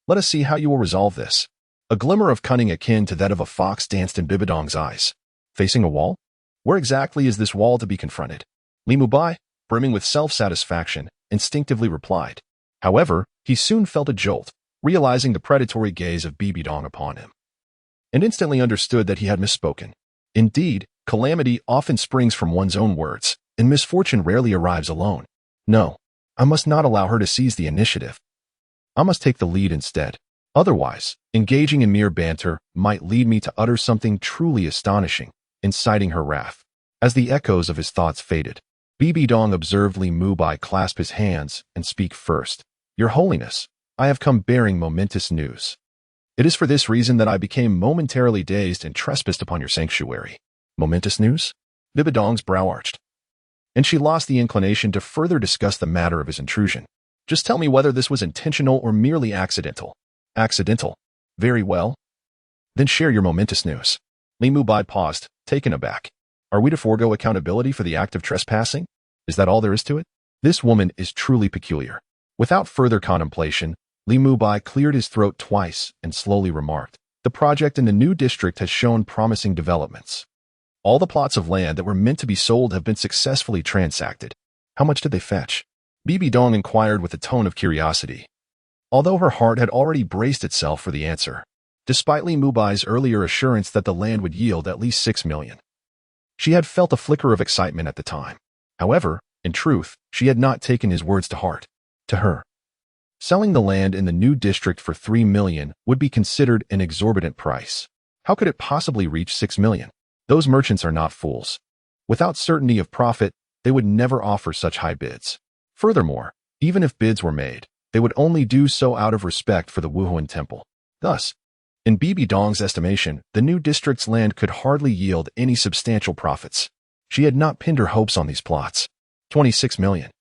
let us see how you will resolve this. A glimmer of cunning akin to that of a fox danced in Bibi Dong's eyes. Facing a wall? Where exactly is this wall to be confronted? Li Mubai, brimming with self-satisfaction, instinctively replied. However, he soon felt a jolt, realizing the predatory gaze of Bibi Dong upon him, and instantly understood that he had misspoken. Indeed, calamity often springs from one's own words, and misfortune rarely arrives alone. No, I must not allow her to seize the initiative. I must take the lead instead. Otherwise, engaging in mere banter might lead me to utter something truly astonishing, inciting her wrath. As the echoes of his thoughts faded, Bibi Dong observed Li Mubai clasp his hands and speak first. Your Holiness, I have come bearing momentous news. It is for this reason that I became momentarily dazed and trespassed upon your sanctuary. Momentous news? Bibi Dong's brow arched, and she lost the inclination to further discuss the matter of his intrusion. Just tell me whether this was intentional or merely accidental. Accidental. Very well. Then share your momentous news. Li Mubai paused, taken aback. Are we to forego accountability for the act of trespassing? Is that all there is to it? This woman is truly peculiar. Without further contemplation, Li Mubai cleared his throat twice and slowly remarked, the project in the new district has shown promising developments. All the plots of land that were meant to be sold have been successfully transacted. How much did they fetch? Bibi Dong inquired with a tone of curiosity, although her heart had already braced itself for the answer, despite Li Mubai's earlier assurance that the land would yield at least 6 million. She had felt a flicker of excitement at the time. However, in truth, she had not taken his words to heart. To her, selling the land in the new district for 3 million would be considered an exorbitant price. How could it possibly reach 6 million? Those merchants are not fools. Without certainty of profit, they would never offer such high bids. Furthermore, even if bids were made, they would only do so out of respect for the Wuhuan temple. Thus, in Bibi Dong's estimation, the new district's land could hardly yield any substantial profits. She had not pinned her hopes on these plots. 26 million.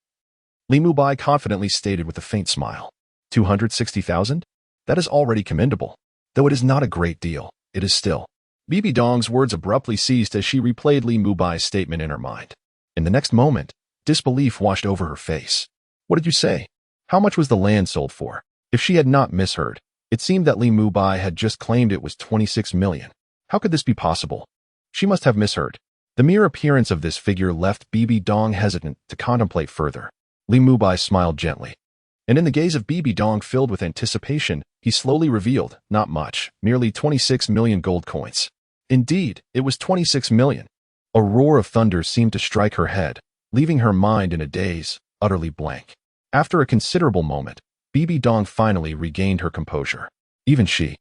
Li Mubai confidently stated with a faint smile. 260,000? That is already commendable. Though it is not a great deal, it is still. Bibi Dong's words abruptly ceased as she replayed Li Mubai's statement in her mind. In the next moment, disbelief washed over her face. What did you say? How much was the land sold for? If she had not misheard, it seemed that Li Mubai had just claimed it was 26 million. How could this be possible? She must have misheard. The mere appearance of this figure left Bibi Dong hesitant to contemplate further. Li Mubai smiled gently, and in the gaze of Bibi Dong filled with anticipation, he slowly revealed, not much, merely 26 million gold coins. Indeed, it was 26 million. A roar of thunder seemed to strike her head, leaving her mind in a daze, utterly blank. After a considerable moment, Bibi Dong finally regained her composure. Even she,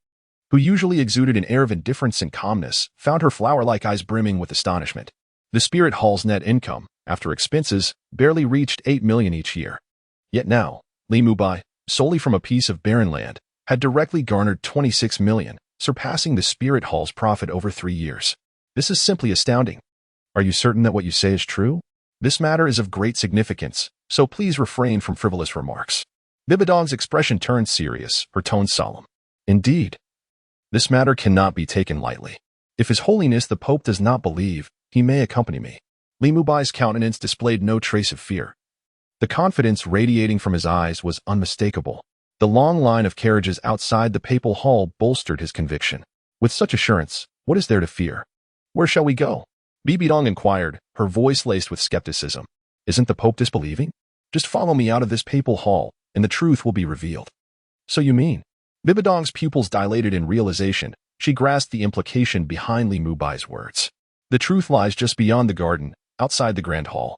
who usually exuded an air of indifference and calmness, found her flower-like eyes brimming with astonishment. The spirit hall's net income, after expenses, barely reached 8 million each year. Yet now, Li Mubai, solely from a piece of barren land, had directly garnered 26 million, surpassing the spirit hall's profit over 3 years. This is simply astounding. Are you certain that what you say is true? This matter is of great significance, so please refrain from frivolous remarks. Bibi Dong's expression turned serious, her tone solemn. Indeed, this matter cannot be taken lightly. If His Holiness the Pope does not believe, he may accompany me. Li Mubai's countenance displayed no trace of fear. The confidence radiating from his eyes was unmistakable. The long line of carriages outside the papal hall bolstered his conviction. With such assurance, what is there to fear? Where shall we go? Bibi Dong inquired, her voice laced with skepticism. Isn't the Pope disbelieving? Just follow me out of this papal hall, and the truth will be revealed. So you mean? Bibi Dong's pupils dilated in realization. She grasped the implication behind Li Mubai's words. The truth lies just beyond the garden, outside the grand hall.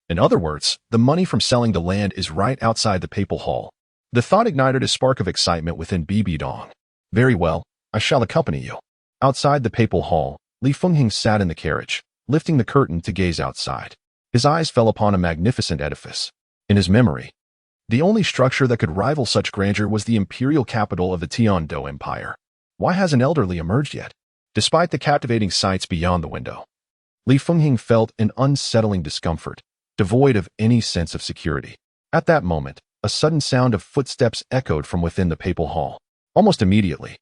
In other words, the money from selling the land is right outside the papal hall. The thought ignited a spark of excitement within Bibi Dong. Very well, I shall accompany you. Outside the papal hall, Li Fenghing sat in the carriage, lifting the curtain to gaze outside. His eyes fell upon a magnificent edifice. In his memory, the only structure that could rival such grandeur was the imperial capital of the Tiandou Empire. Why hasn't elderly emerged yet? Despite the captivating sights beyond the window, Li Fenghing felt an unsettling discomfort, devoid of any sense of security. At that moment, a sudden sound of footsteps echoed from within the papal hall. Almost immediately,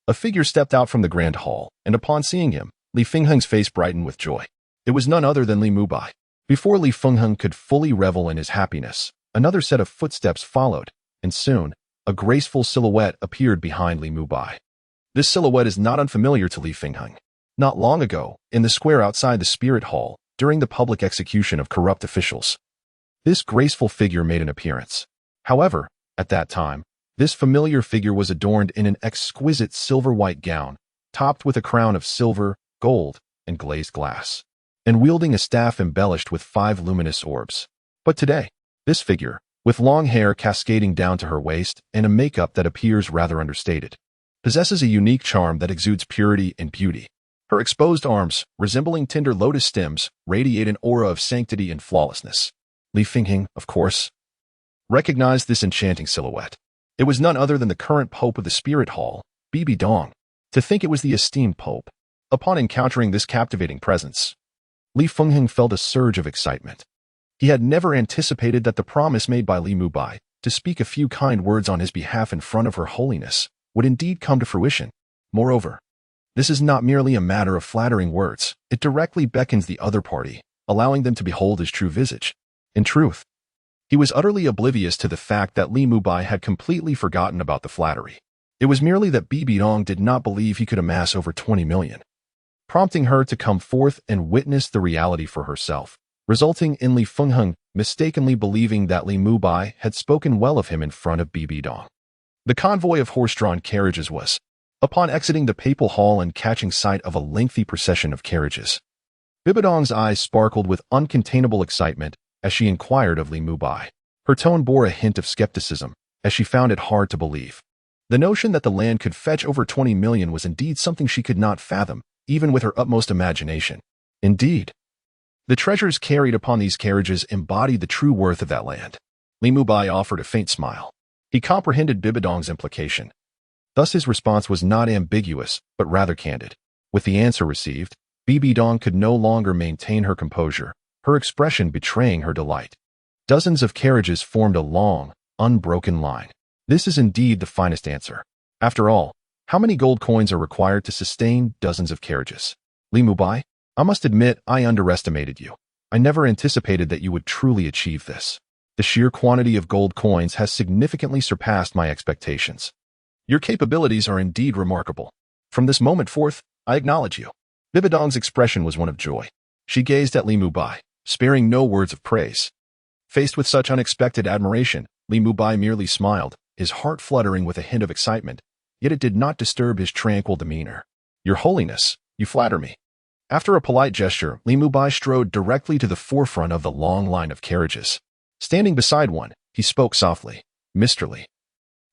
a figure stepped out from the grand hall, and upon seeing him, Li Fingheng's face brightened with joy. It was none other than Li Mubai. Before Li Fingheng could fully revel in his happiness, another set of footsteps followed, and soon, a graceful silhouette appeared behind Li Mubai. This silhouette is not unfamiliar to Li Fingheng. Not long ago, in the square outside the Spirit Hall, during the public execution of corrupt officials, this graceful figure made an appearance. However, at that time, this familiar figure was adorned in an exquisite silver-white gown, topped with a crown of silver, gold, and glazed glass, and wielding a staff embellished with 5 luminous orbs. But today, this figure, with long hair cascading down to her waist and a makeup that appears rather understated, possesses a unique charm that exudes purity and beauty. Her exposed arms, resembling tender lotus stems, radiate an aura of sanctity and flawlessness. Li Fingheng, of course, recognized this enchanting silhouette. It was none other than the current Pope of the Spirit Hall, Bibi Dong. To think it was the esteemed Pope. Upon encountering this captivating presence, Li Fingheng felt a surge of excitement. He had never anticipated that the promise made by Li Mubai to speak a few kind words on his behalf in front of Her Holiness would indeed come to fruition. Moreover, this is not merely a matter of flattering words. It directly beckons the other party, allowing them to behold his true visage. In truth, he was utterly oblivious to the fact that Li Mubai had completely forgotten about the flattery. It was merely that Bibi Dong did not believe he could amass over 20 million, prompting her to come forth and witness the reality for herself, resulting in Li Fingheng mistakenly believing that Li Mubai had spoken well of him in front of Bibi Dong. The convoy of horse-drawn carriages was, upon exiting the papal hall and catching sight of a lengthy procession of carriages, Bibi Dong's eyes sparkled with uncontainable excitement as she inquired of Li Mubai. Her tone bore a hint of skepticism, as she found it hard to believe. The notion that the land could fetch over 20 million was indeed something she could not fathom, even with her utmost imagination. Indeed, the treasures carried upon these carriages embodied the true worth of that land. Li Mubai offered a faint smile. He comprehended Bibi Dong's implication. Thus his response was not ambiguous, but rather candid. With the answer received, Bibi Dong could no longer maintain her composure, her expression betraying her delight. Dozens of carriages formed a long, unbroken line. This is indeed the finest answer. After all, how many gold coins are required to sustain dozens of carriages? Li Mubai, I must admit I underestimated you. I never anticipated that you would truly achieve this. The sheer quantity of gold coins has significantly surpassed my expectations. Your capabilities are indeed remarkable. From this moment forth, I acknowledge you. Bibi Dong's expression was one of joy. She gazed at Li Mubai, sparing no words of praise. Faced with such unexpected admiration, Li Mubai merely smiled, his heart fluttering with a hint of excitement, yet it did not disturb his tranquil demeanor. Your Holiness, you flatter me. After a polite gesture, Li Mubai strode directly to the forefront of the long line of carriages. Standing beside one, he spoke softly, Mr. Li,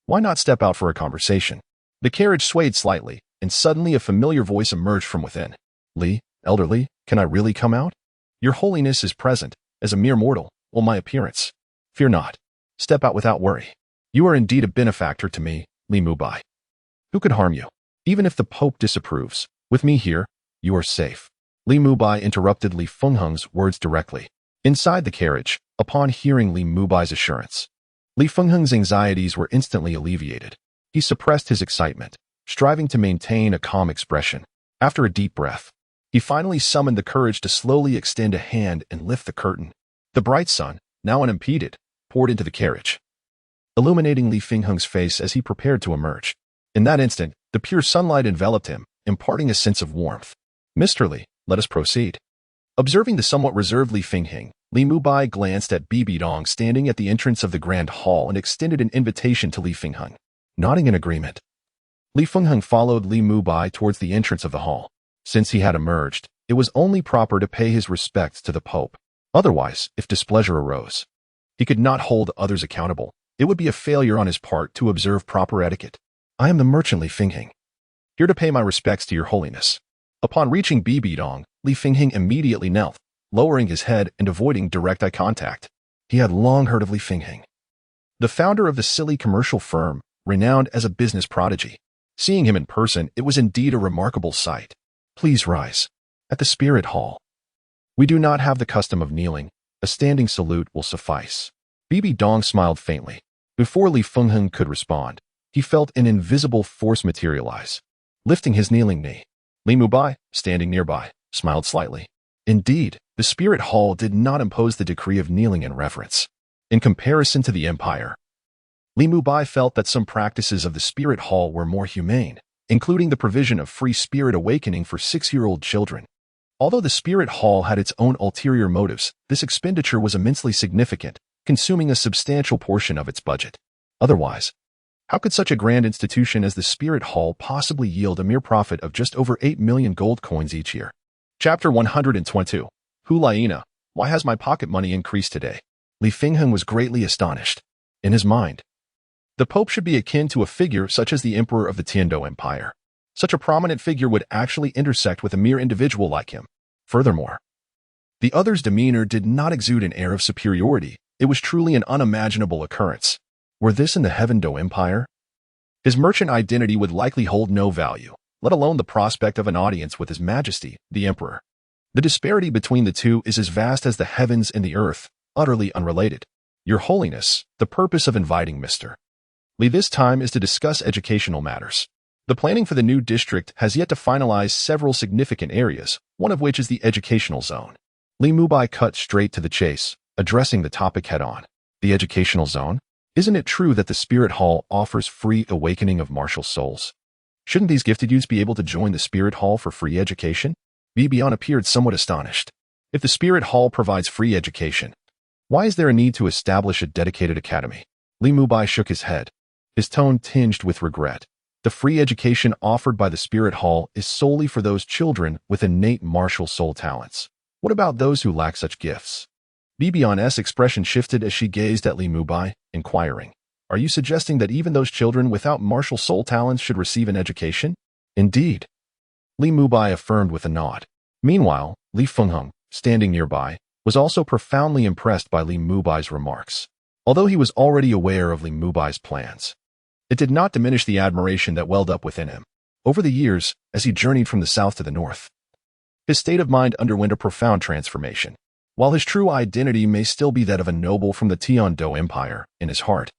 why not step out for a conversation? The carriage swayed slightly, and suddenly a familiar voice emerged from within. Li, elderly, can I really come out? Your Holiness is present, as a mere mortal, will my appearance. Fear not. Step out without worry. You are indeed a benefactor to me, Li Mubai. Who could harm you? Even if the Pope disapproves, with me here, you are safe. Li Mubai interrupted Li Fingheng's words directly. Inside the carriage, upon hearing Li Mubai's assurance, Li Fingheng's anxieties were instantly alleviated. He suppressed his excitement, striving to maintain a calm expression. After a deep breath, he finally summoned the courage to slowly extend a hand and lift the curtain. The bright sun, now unimpeded, poured into the carriage, illuminating Li Fingheng's face as he prepared to emerge. In that instant, the pure sunlight enveloped him, imparting a sense of warmth. Mr. Li, let us proceed. Observing the somewhat reserved Li Fingheng, Li Mubai glanced at Bibi Dong standing at the entrance of the grand hall and extended an invitation to Li Fingheng. Nodding in agreement, Li Fingheng followed Li Mubai towards the entrance of the hall. Since he had emerged, it was only proper to pay his respects to the Pope. Otherwise, if displeasure arose, he could not hold others accountable. It would be a failure on his part to observe proper etiquette. I am the merchant Li Fingheng, here to pay my respects to your Holiness. Upon reaching Bibi Dong, Li Fingheng immediately knelt, lowering his head and avoiding direct eye contact. He had long heard of Li Fingheng, the founder of the silly commercial firm, renowned as a business prodigy. Seeing him in person, it was indeed a remarkable sight. Please rise. At the Spirit Hall, we do not have the custom of kneeling. A standing salute will suffice. Bibi Dong smiled faintly. Before Li Fengheng could respond, he felt an invisible force materialize, lifting his kneeling knee. Li Mubai, standing nearby, smiled slightly. Indeed, the spirit hall did not impose the decree of kneeling in reverence. In comparison to the empire, Li Mubai felt that some practices of the spirit hall were more humane, including the provision of free spirit awakening for 6-year-old children. Although the spirit hall had its own ulterior motives, this expenditure was immensely significant, consuming a substantial portion of its budget. Otherwise, how could such a grand institution as the spirit hall possibly yield a mere profit of just over 8 million gold coins each year? Chapter 122. Hu Laina, why has my pocket money increased today? Li Fengheng was greatly astonished. In his mind, the Pope should be akin to a figure such as the Emperor of the Tiando Empire. Such a prominent figure would actually intersect with a mere individual like him. Furthermore, the other's demeanor did not exude an air of superiority. It was truly an unimaginable occurrence. Were this in the Heaven Do Empire? His merchant identity would likely hold no value, let alone the prospect of an audience with His Majesty, the Emperor. The disparity between the two is as vast as the heavens and the earth, utterly unrelated. Your Holiness, the purpose of inviting Mr. Li this time is to discuss educational matters. The planning for the new district has yet to finalize several significant areas, one of which is the educational zone. Li Mubai cut straight to the chase, addressing the topic head-on. The educational zone? Isn't it true that the Spirit Hall offers free awakening of martial souls? Shouldn't these gifted youths be able to join the Spirit Hall for free education? Bibi Dong appeared somewhat astonished. If the Spirit Hall provides free education, why is there a need to establish a dedicated academy? Li Mubai shook his head, his tone tinged with regret. The free education offered by the Spirit Hall is solely for those children with innate martial soul talents. What about those who lack such gifts? Bibi Dong's expression shifted as she gazed at Li Mubai, inquiring, are you suggesting that even those children without martial soul talents should receive an education? Indeed. Li Mubai affirmed with a nod. Meanwhile, Li Fengheng, standing nearby, was also profoundly impressed by Li Mubai's remarks. Although he was already aware of Li Mubai's plans, it did not diminish the admiration that welled up within him. Over the years, as he journeyed from the south to the north, his state of mind underwent a profound transformation. While his true identity may still be that of a noble from the Tiando Empire, in his heart,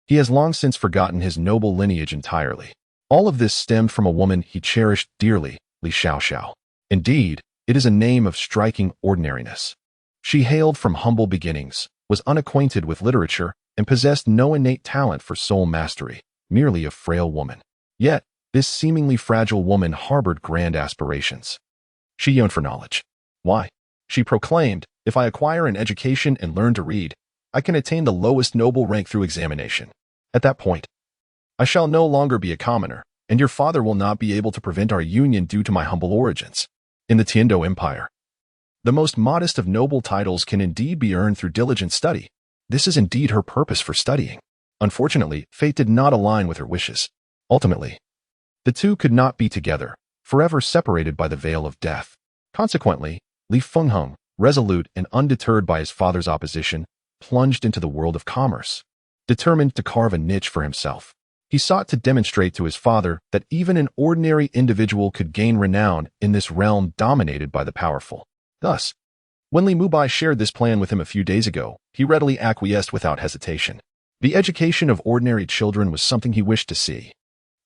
he has long since forgotten his noble lineage entirely. All of this stemmed from a woman he cherished dearly, Li Xiaoxiao. Indeed, it is a name of striking ordinariness. She hailed from humble beginnings, was unacquainted with literature, and possessed no innate talent for soul mastery, merely a frail woman. Yet, this seemingly fragile woman harbored grand aspirations. She yearned for knowledge. Why? She proclaimed, if I acquire an education and learn to read, I can attain the lowest noble rank through examination. At that point, I shall no longer be a commoner, and your father will not be able to prevent our union due to my humble origins. In the Tiando Empire, the most modest of noble titles can indeed be earned through diligent study. This is indeed her purpose for studying. Unfortunately, fate did not align with her wishes. Ultimately, the two could not be together, forever separated by the veil of death. Consequently, Li Fengheng, resolute and undeterred by his father's opposition, plunged into the world of commerce. Determined to carve a niche for himself, he sought to demonstrate to his father that even an ordinary individual could gain renown in this realm dominated by the powerful. Thus, when Li Mubai shared this plan with him a few days ago, he readily acquiesced without hesitation. The education of ordinary children was something he wished to see.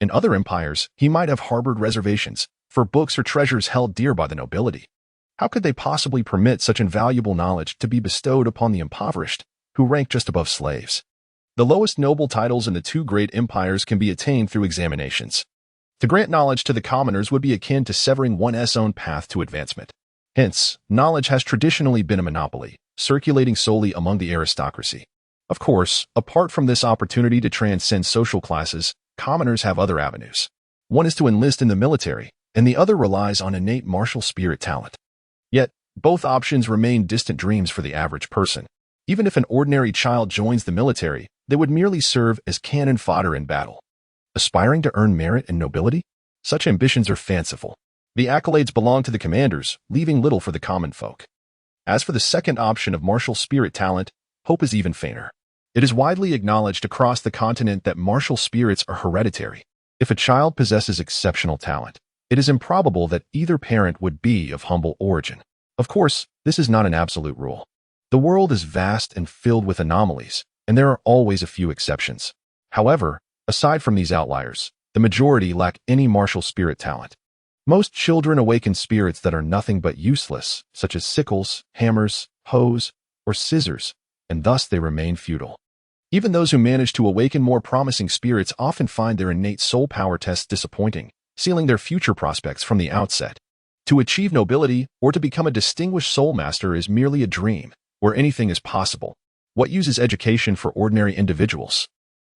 In other empires, he might have harbored reservations for books or treasures held dear by the nobility. How could they possibly permit such invaluable knowledge to be bestowed upon the impoverished, who rank just above slaves? The lowest noble titles in the two great empires can be attained through examinations. To grant knowledge to the commoners would be akin to severing one's own path to advancement. Hence, knowledge has traditionally been a monopoly, circulating solely among the aristocracy. Of course, apart from this opportunity to transcend social classes, commoners have other avenues. One is to enlist in the military, and the other relies on innate martial spirit talent. Yet, both options remain distant dreams for the average person. Even if an ordinary child joins the military, they would merely serve as cannon fodder in battle. Aspiring to earn merit and nobility? Such ambitions are fanciful. The accolades belong to the commanders, leaving little for the common folk. As for the second option of martial spirit talent, hope is even fainter. It is widely acknowledged across the continent that martial spirits are hereditary. If a child possesses exceptional talent, it is improbable that either parent would be of humble origin. Of course, this is not an absolute rule. The world is vast and filled with anomalies, and there are always a few exceptions. However, aside from these outliers, the majority lack any martial spirit talent. Most children awaken spirits that are nothing but useless, such as sickles, hammers, hoes, or scissors, and thus they remain futile. Even those who manage to awaken more promising spirits often find their innate soul power tests disappointing, sealing their future prospects from the outset. To achieve nobility or to become a distinguished soul master is merely a dream, where anything is possible. What use is education for ordinary individuals?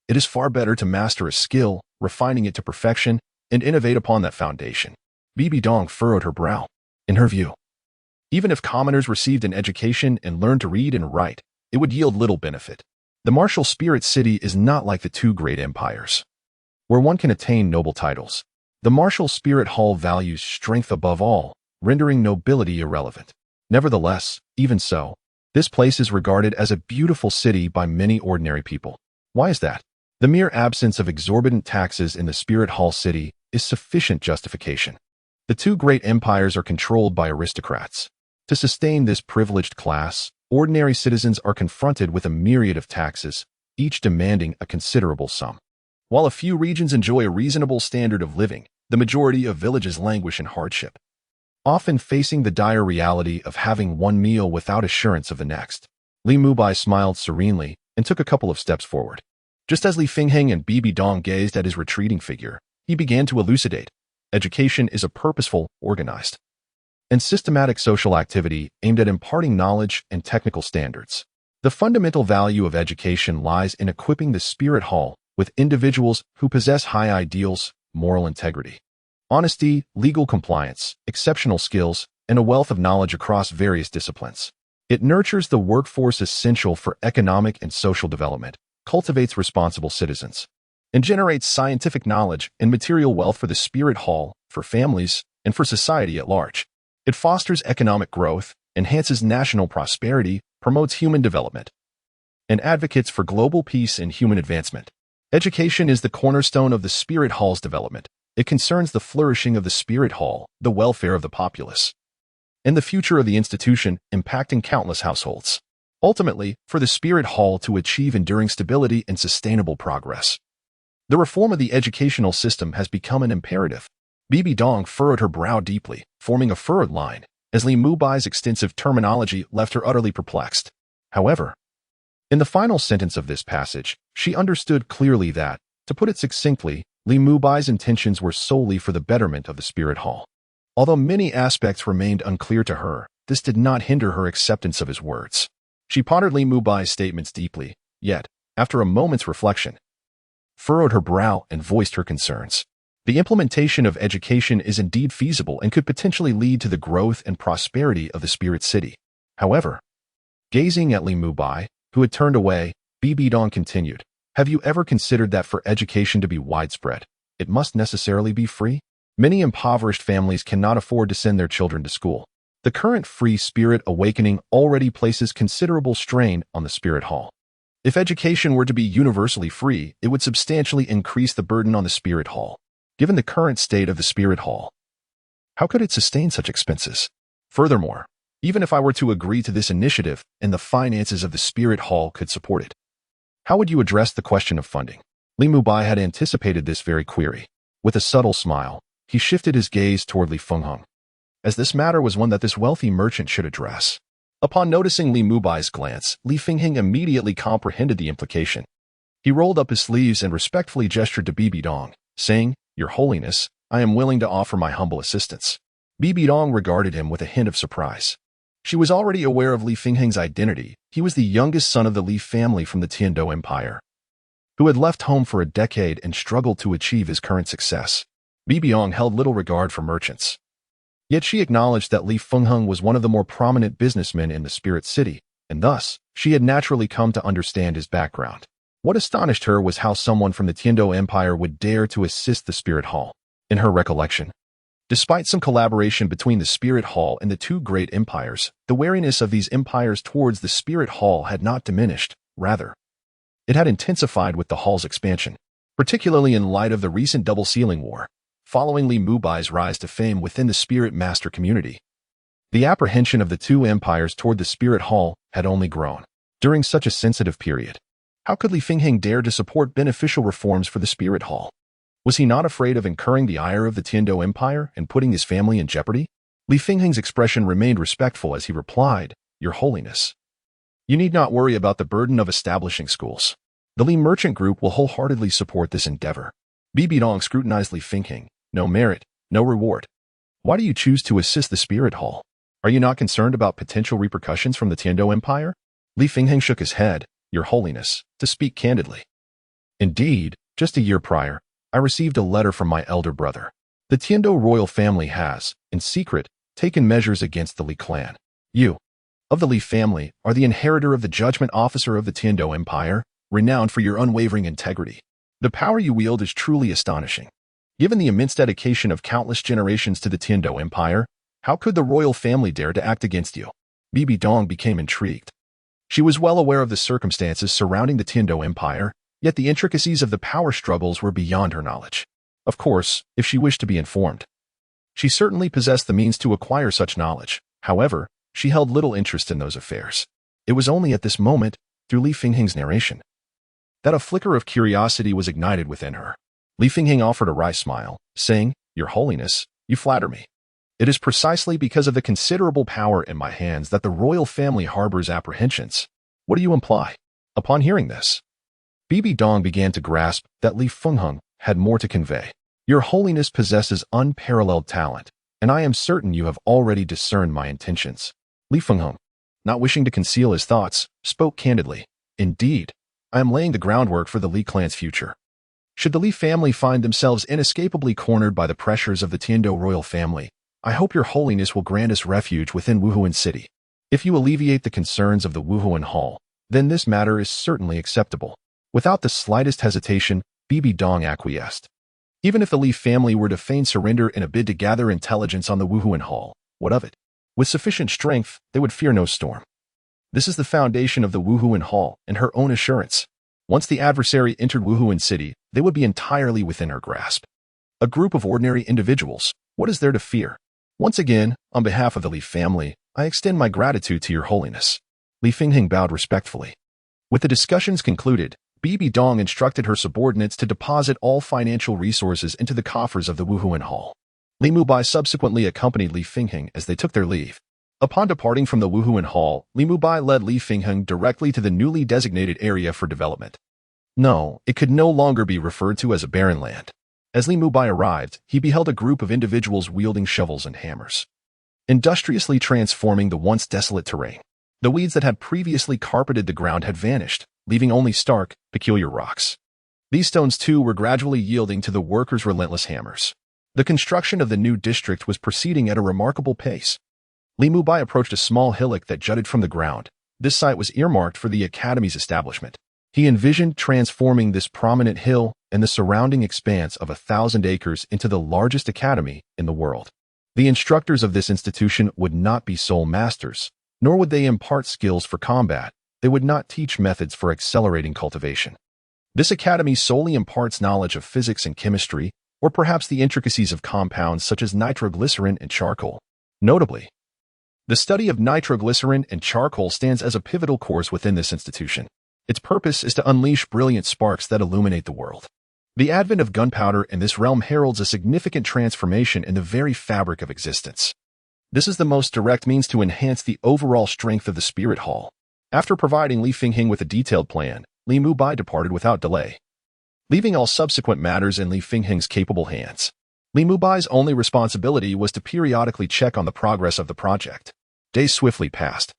It is far better to master a skill, refining it to perfection, and innovate upon that foundation. Bibi Dong furrowed her brow. In her view, even if commoners received an education and learned to read and write, it would yield little benefit. The martial spirit city is not like the two great empires, where one can attain noble titles. The martial spirit hall values strength above all, rendering nobility irrelevant. Nevertheless, even so, this place is regarded as a beautiful city by many ordinary people. Why is that? The mere absence of exorbitant taxes in the spirit hall city is sufficient justification. The two great empires are controlled by aristocrats. To sustain this privileged class, ordinary citizens are confronted with a myriad of taxes, each demanding a considerable sum. While a few regions enjoy a reasonable standard of living, the majority of villages languish in hardship, often facing the dire reality of having one meal without assurance of the next. Li Mubai smiled serenely and took a couple of steps forward. Just as Li Fingheng and Bibi Dong gazed at his retreating figure, he began to elucidate. Education is a purposeful, organized, and systematic social activity aimed at imparting knowledge and technical standards. The fundamental value of education lies in equipping the spirit hall with individuals who possess high ideals, moral integrity, honesty, legal compliance, exceptional skills, and a wealth of knowledge across various disciplines. It nurtures the workforce essential for economic and social development, cultivates responsible citizens, and generates scientific knowledge and material wealth for the spirit hall, for families, and for society at large. It fosters economic growth, enhances national prosperity, promotes human development, and advocates for global peace and human advancement. Education is the cornerstone of the spirit hall's development. It concerns the flourishing of the spirit hall, the welfare of the populace, and the future of the institution, impacting countless households. Ultimately, for the spirit hall to achieve enduring stability and sustainable progress, the reform of the educational system has become an imperative. Bibi Dong furrowed her brow deeply, forming a furrowed line, as Li Mubai's extensive terminology left her utterly perplexed. However, in the final sentence of this passage, she understood clearly that, to put it succinctly, Li Mubai's intentions were solely for the betterment of the spirit hall. Although many aspects remained unclear to her, this did not hinder her acceptance of his words. She pondered Li Mubai's statements deeply, yet, after a moment's reflection, furrowed her brow and voiced her concerns. The implementation of education is indeed feasible and could potentially lead to the growth and prosperity of the spirit city. However, gazing at Li Mubai, who had turned away, Bibi Dong continued, "Have you ever considered that for education to be widespread, it must necessarily be free? Many impoverished families cannot afford to send their children to school. The current free spirit awakening already places considerable strain on the spirit hall. If education were to be universally free, it would substantially increase the burden on the spirit hall. Given the current state of the spirit hall, how could it sustain such expenses? Furthermore, even if I were to agree to this initiative and the finances of the spirit hall could support it, how would you address the question of funding?" Li Mubai had anticipated this very query. With a subtle smile, he shifted his gaze toward Li Fingheng, as this matter was one that this wealthy merchant should address. Upon noticing Li Mubai's glance, Li Fingheng immediately comprehended the implication. He rolled up his sleeves and respectfully gestured to Bibi Dong, saying, "Your Holiness, I am willing to offer my humble assistance." Bibi Dong regarded him with a hint of surprise. She was already aware of Li Fingheng's identity. He was the youngest son of the Li family from the Tiando Empire, who had left home for a decade and struggled to achieve his current success. Bibi Dong held little regard for merchants. Yet she acknowledged that Li Fingheng was one of the more prominent businessmen in the spirit city, and thus, she had naturally come to understand his background. What astonished her was how someone from the Tiando Empire would dare to assist the spirit hall. In her recollection, despite some collaboration between the spirit hall and the two great empires, the wariness of these empires towards the spirit hall had not diminished. Rather, it had intensified with the hall's expansion, particularly in light of the recent double sealing war. Following Li Mubai's rise to fame within the spirit master community, the apprehension of the two empires toward the spirit hall had only grown. During such a sensitive period, How could Li Fingheng dare to support beneficial reforms for the Spirit Hall? Was he not afraid of incurring the ire of the Tiando Empire and putting his family in jeopardy? Li Fingheng's expression remained respectful as he replied, "Your Holiness, you need not worry about the burden of establishing schools. The Li Merchant Group will wholeheartedly support this endeavor." Bibi Dong scrutinized Li Fingheng. "No merit, no reward. Why do you choose to assist the Spirit Hall? Are you not concerned about potential repercussions from the Tiando Empire?" Li Fingheng shook his head. "Your Holiness, to speak candidly. Indeed, just a year prior, I received a letter from my elder brother. The Tiando royal family has, in secret, taken measures against the Li clan. You, of the Li family, are the inheritor of the judgment officer of the Tiando Empire, renowned for your unwavering integrity. The power you wield is truly astonishing. Given the immense dedication of countless generations to the Tiando Empire, how could the royal family dare to act against you?" Bibi Dong became intrigued. She was well aware of the circumstances surrounding the Tiando Empire, yet the intricacies of the power struggles were beyond her knowledge. Of course, if she wished to be informed. She certainly possessed the means to acquire such knowledge. However, she held little interest in those affairs. It was only at this moment, through Li Fingheng's narration, that a flicker of curiosity was ignited within her. Li Fingheng offered a wry smile, saying, "Your Holiness, you flatter me. It is precisely because of the considerable power in my hands that the royal family harbors apprehensions." "What do you imply?" Upon hearing this, Bibi Dong began to grasp that Li Fingheng had more to convey. "Your Holiness possesses unparalleled talent, and I am certain you have already discerned my intentions." Li Fingheng, not wishing to conceal his thoughts, spoke candidly. "Indeed, I am laying the groundwork for the Li clan's future. Should the Li family find themselves inescapably cornered by the pressures of the Tiando royal family, I hope your Holiness will grant us refuge within Wuhuan City. If you alleviate the concerns of the Wuhuan Hall, then this matter is certainly acceptable." Without the slightest hesitation, Bibi Dong acquiesced. Even if the Li family were to feign surrender in a bid to gather intelligence on the Wuhuan Hall, what of it? With sufficient strength, they would fear no storm. This is the foundation of the Wuhuan Hall and her own assurance. Once the adversary entered Wuhuan City, they would be entirely within her grasp. A group of ordinary individuals, what is there to fear? Once again, on behalf of the Li family, I extend my gratitude to your Holiness. Li Fingheng bowed respectfully. With the discussions concluded, Bibi Dong instructed her subordinates to deposit all financial resources into the coffers of the Wuhuan Hall. Li Mubai subsequently accompanied Li Fingheng as they took their leave. Upon departing from the Wuhuan Hall, Li Mubai led Li Fingheng directly to the newly designated area for development. No, it could no longer be referred to as a barren land. As Li Mubai arrived, he beheld a group of individuals wielding shovels and hammers, industriously transforming the once desolate terrain. The weeds that had previously carpeted the ground had vanished, leaving only stark, peculiar rocks. These stones too were gradually yielding to the workers' relentless hammers. The construction of the new district was proceeding at a remarkable pace. Li Mubai approached a small hillock that jutted from the ground. This site was earmarked for the academy's establishment. He envisioned transforming this prominent hill and the surrounding expanse of 1,000 acres into the largest academy in the world. The instructors of this institution would not be sole masters, nor would they impart skills for combat. They would not teach methods for accelerating cultivation. This academy solely imparts knowledge of physics and chemistry, or perhaps the intricacies of compounds such as nitroglycerin and charcoal. Notably, the study of nitroglycerin and charcoal stands as a pivotal course within this institution. Its purpose is to unleash brilliant sparks that illuminate the world. The advent of gunpowder in this realm heralds a significant transformation in the very fabric of existence. This is the most direct means to enhance the overall strength of the Spirit Hall. After providing Li Fingheng with a detailed plan, Li Mubai departed without delay, leaving all subsequent matters in Li Fingheng's capable hands. Li Mubai's only responsibility was to periodically check on the progress of the project. Days swiftly passed,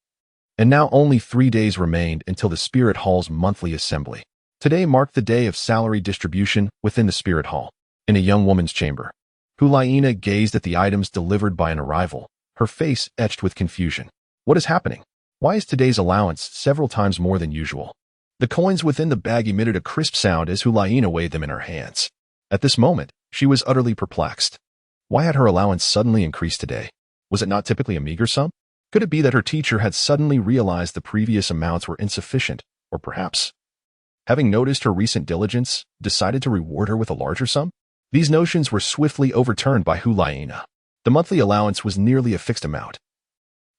and now only 3 days remained until the Spirit Hall's monthly assembly. Today marked the day of salary distribution within the Spirit Hall. In a young woman's chamber, Hu Laina gazed at the items delivered by an arrival, her face etched with confusion. What is happening? Why is today's allowance several times more than usual? The coins within the bag emitted a crisp sound as Hu Laina weighed them in her hands. At this moment, she was utterly perplexed. Why had her allowance suddenly increased today? Was it not typically a meager sum? Could it be that her teacher had suddenly realized the previous amounts were insufficient, or perhaps, having noticed her recent diligence, decided to reward her with a larger sum? These notions were swiftly overturned by Hu Laina. The monthly allowance was nearly a fixed amount,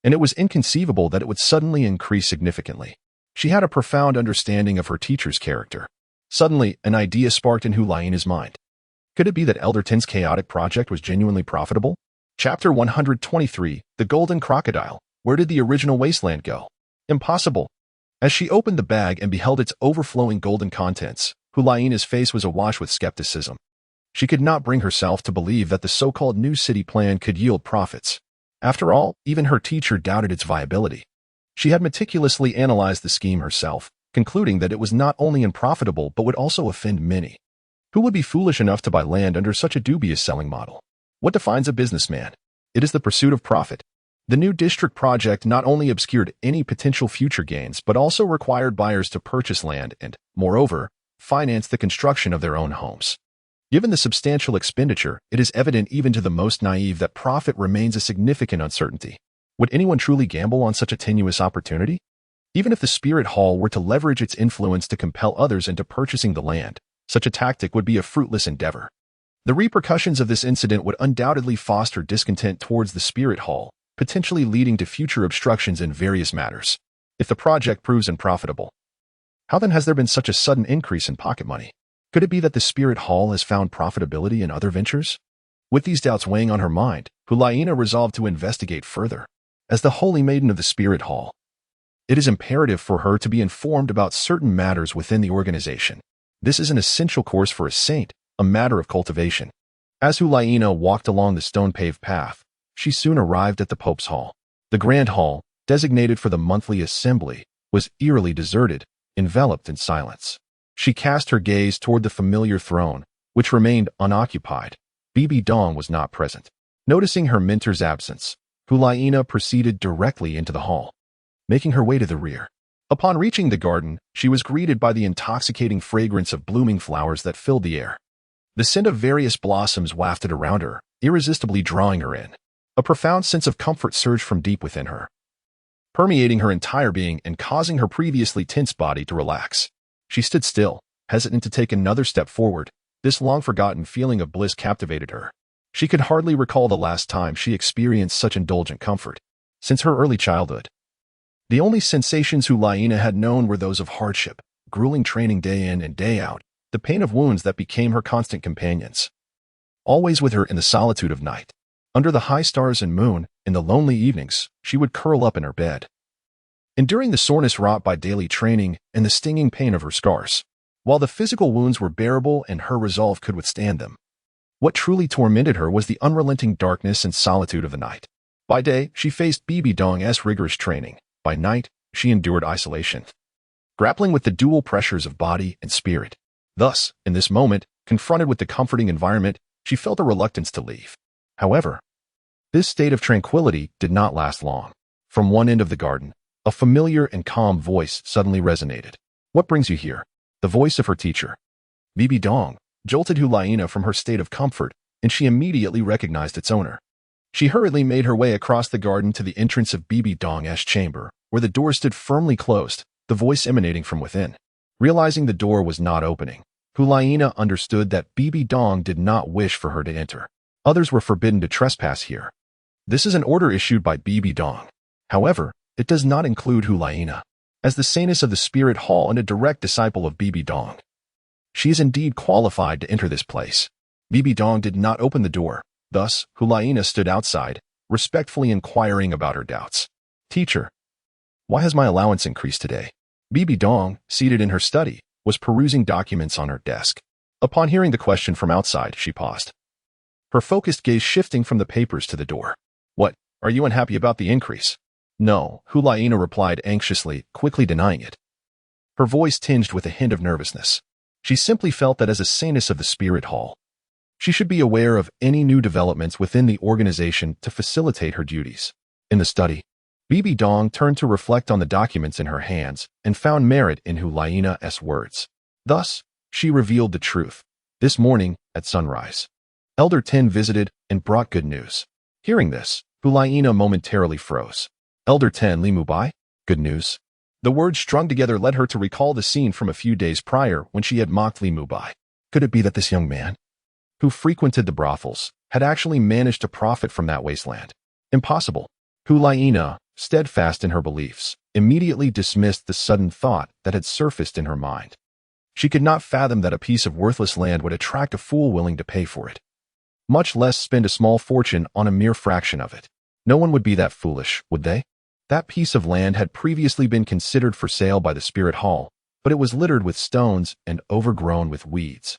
and it was inconceivable that it would suddenly increase significantly. She had a profound understanding of her teacher's character. Suddenly, an idea sparked in Hu Laina's mind. Could it be that Elder Ten's chaotic project was genuinely profitable? Chapter 123, The Golden Crocodile. Where did the original wasteland go? Impossible. As she opened the bag and beheld its overflowing golden contents, Hu Laina's face was awash with skepticism. She could not bring herself to believe that the so-called new city plan could yield profits. After all, even her teacher doubted its viability. She had meticulously analyzed the scheme herself, concluding that it was not only unprofitable but would also offend many. Who would be foolish enough to buy land under such a dubious selling model? What defines a businessman? It is the pursuit of profit. The new district project not only obscured any potential future gains but also required buyers to purchase land and, moreover, finance the construction of their own homes. Given the substantial expenditure, it is evident even to the most naive that profit remains a significant uncertainty. Would anyone truly gamble on such a tenuous opportunity? Even if the Spirit Hall were to leverage its influence to compel others into purchasing the land, such a tactic would be a fruitless endeavor. The repercussions of this incident would undoubtedly foster discontent towards the Spirit Hall, potentially leading to future obstructions in various matters. If the project proves unprofitable, how then has there been such a sudden increase in pocket money? Could it be that the Spirit Hall has found profitability in other ventures? With these doubts weighing on her mind, Hu Laina resolved to investigate further. As the Holy Maiden of the Spirit Hall, it is imperative for her to be informed about certain matters within the organization. This is an essential course for a saint, a matter of cultivation. As Hu Laina walked along the stone-paved path, she soon arrived at the Pope's Hall. The Grand Hall, designated for the monthly assembly, was eerily deserted, enveloped in silence. She cast her gaze toward the familiar throne, which remained unoccupied. Bibi Dong was not present. Noticing her mentor's absence, Hu Laina proceeded directly into the hall, making her way to the rear. Upon reaching the garden, she was greeted by the intoxicating fragrance of blooming flowers that filled the air. The scent of various blossoms wafted around her, irresistibly drawing her in. A profound sense of comfort surged from deep within her, permeating her entire being and causing her previously tense body to relax. She stood still, hesitant to take another step forward. This long-forgotten feeling of bliss captivated her. She could hardly recall the last time she experienced such indulgent comfort. Since her early childhood, the only sensations Hu Laina had known were those of hardship, grueling training day in and day out, the pain of wounds that became her constant companions. Always with her in the solitude of night, under the high stars and moon, in the lonely evenings, she would curl up in her bed, enduring the soreness wrought by daily training and the stinging pain of her scars. While the physical wounds were bearable and her resolve could withstand them, what truly tormented her was the unrelenting darkness and solitude of the night. By day, she faced Bibi Dong's rigorous training. By night, she endured isolation, grappling with the dual pressures of body and spirit. Thus, in this moment, confronted with the comforting environment, she felt a reluctance to leave. However, this state of tranquility did not last long. From one end of the garden, a familiar and calm voice suddenly resonated. "What brings you here?" The voice of her teacher, Bibi Dong, jolted Hu Laina from her state of comfort, and she immediately recognized its owner. She hurriedly made her way across the garden to the entrance of Bibi Dong's chamber, where the door stood firmly closed, the voice emanating from within. Realizing the door was not opening, Hu Laina understood that Bibi Dong did not wish for her to enter. Others were forbidden to trespass here. This is an order issued by Bibi Dong. However, it does not include Hu Laina. As the saintess of the Spirit Hall and a direct disciple of Bibi Dong, she is indeed qualified to enter this place. Bibi Dong did not open the door. Thus, Hu Laina stood outside, respectfully inquiring about her doubts. "Teacher, why has my allowance increased today?" Bibi Dong, seated in her study, was perusing documents on her desk. Upon hearing the question from outside, she paused, her focused gaze shifting from the papers to the door. "What, are you unhappy about the increase?" "No," Hu Laina replied anxiously, quickly denying it. Her voice tinged with a hint of nervousness. She simply felt that as a saintess of the Spirit Hall, she should be aware of any new developments within the organization to facilitate her duties. In the study, Bibi Dong turned to reflect on the documents in her hands and found merit in Hu Laina's words. Thus, she revealed the truth. This morning, at sunrise, Elder Ten visited and brought good news. Hearing this, Hu Laina momentarily froze. "Elder Ten, Li Mubai? Good news?" The words strung together led her to recall the scene from a few days prior when she had mocked Li Mubai. Could it be that this young man, who frequented the brothels, had actually managed to profit from that wasteland? Impossible. Hu Laina, steadfast in her beliefs, immediately dismissed the sudden thought that had surfaced in her mind. She could not fathom that a piece of worthless land would attract a fool willing to pay for it, much less spend a small fortune on a mere fraction of it. No one would be that foolish, would they? That piece of land had previously been considered for sale by the Spirit Hall, but it was littered with stones and overgrown with weeds,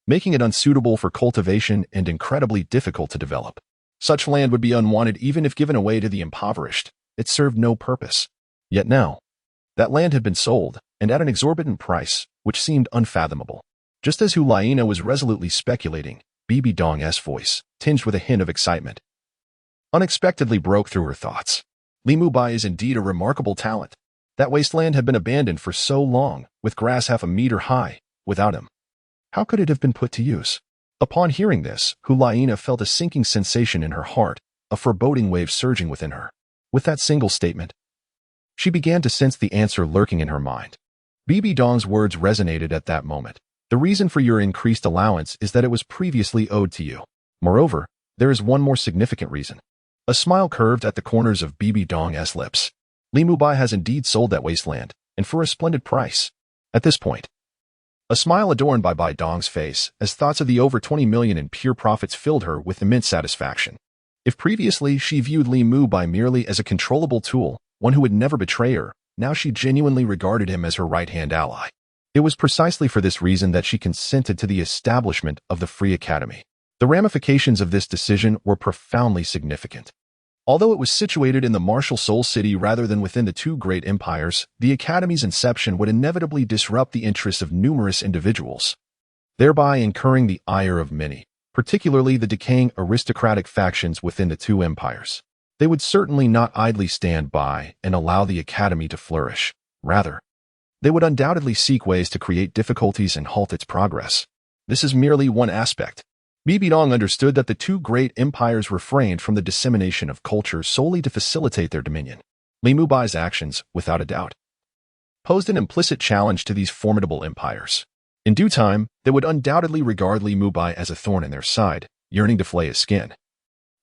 making it unsuitable for cultivation and incredibly difficult to develop. Such land would be unwanted even if given away to the impoverished. It served no purpose. Yet now, that land had been sold, and at an exorbitant price, which seemed unfathomable. Just as Hulaina was resolutely speculating, Bibi Dong's voice, tinged with a hint of excitement, unexpectedly broke through her thoughts. Li Mubai is indeed a remarkable talent. That wasteland had been abandoned for so long, with grass half a meter high, without him. How could it have been put to use? Upon hearing this, Hulaina felt a sinking sensation in her heart, a foreboding wave surging within her. With that single statement, she began to sense the answer lurking in her mind. Bibi Dong's words resonated at that moment. The reason for your increased allowance is that it was previously owed to you. Moreover, there is one more significant reason. A smile curved at the corners of Bibi Dong's lips. Li Mubai has indeed sold that wasteland, and for a splendid price. At this point, a smile adorned Bibi Dong's face as thoughts of the over 20 million in pure profits filled her with immense satisfaction. If previously she viewed Li Mubai merely as a controllable tool, one who would never betray her, now she genuinely regarded him as her right-hand ally. It was precisely for this reason that she consented to the establishment of the Free Academy. The ramifications of this decision were profoundly significant. Although it was situated in the martial Soul City rather than within the two great empires, the Academy's inception would inevitably disrupt the interests of numerous individuals, thereby incurring the ire of many, particularly the decaying aristocratic factions within the two empires. They would certainly not idly stand by and allow the Academy to flourish. Rather, they would undoubtedly seek ways to create difficulties and halt its progress. This is merely one aspect. Bibi Dong understood that the two great empires refrained from the dissemination of culture solely to facilitate their dominion. Li Mubai's actions, without a doubt, posed an implicit challenge to these formidable empires. In due time, they would undoubtedly regard Li Mubai as a thorn in their side, yearning to flay his skin,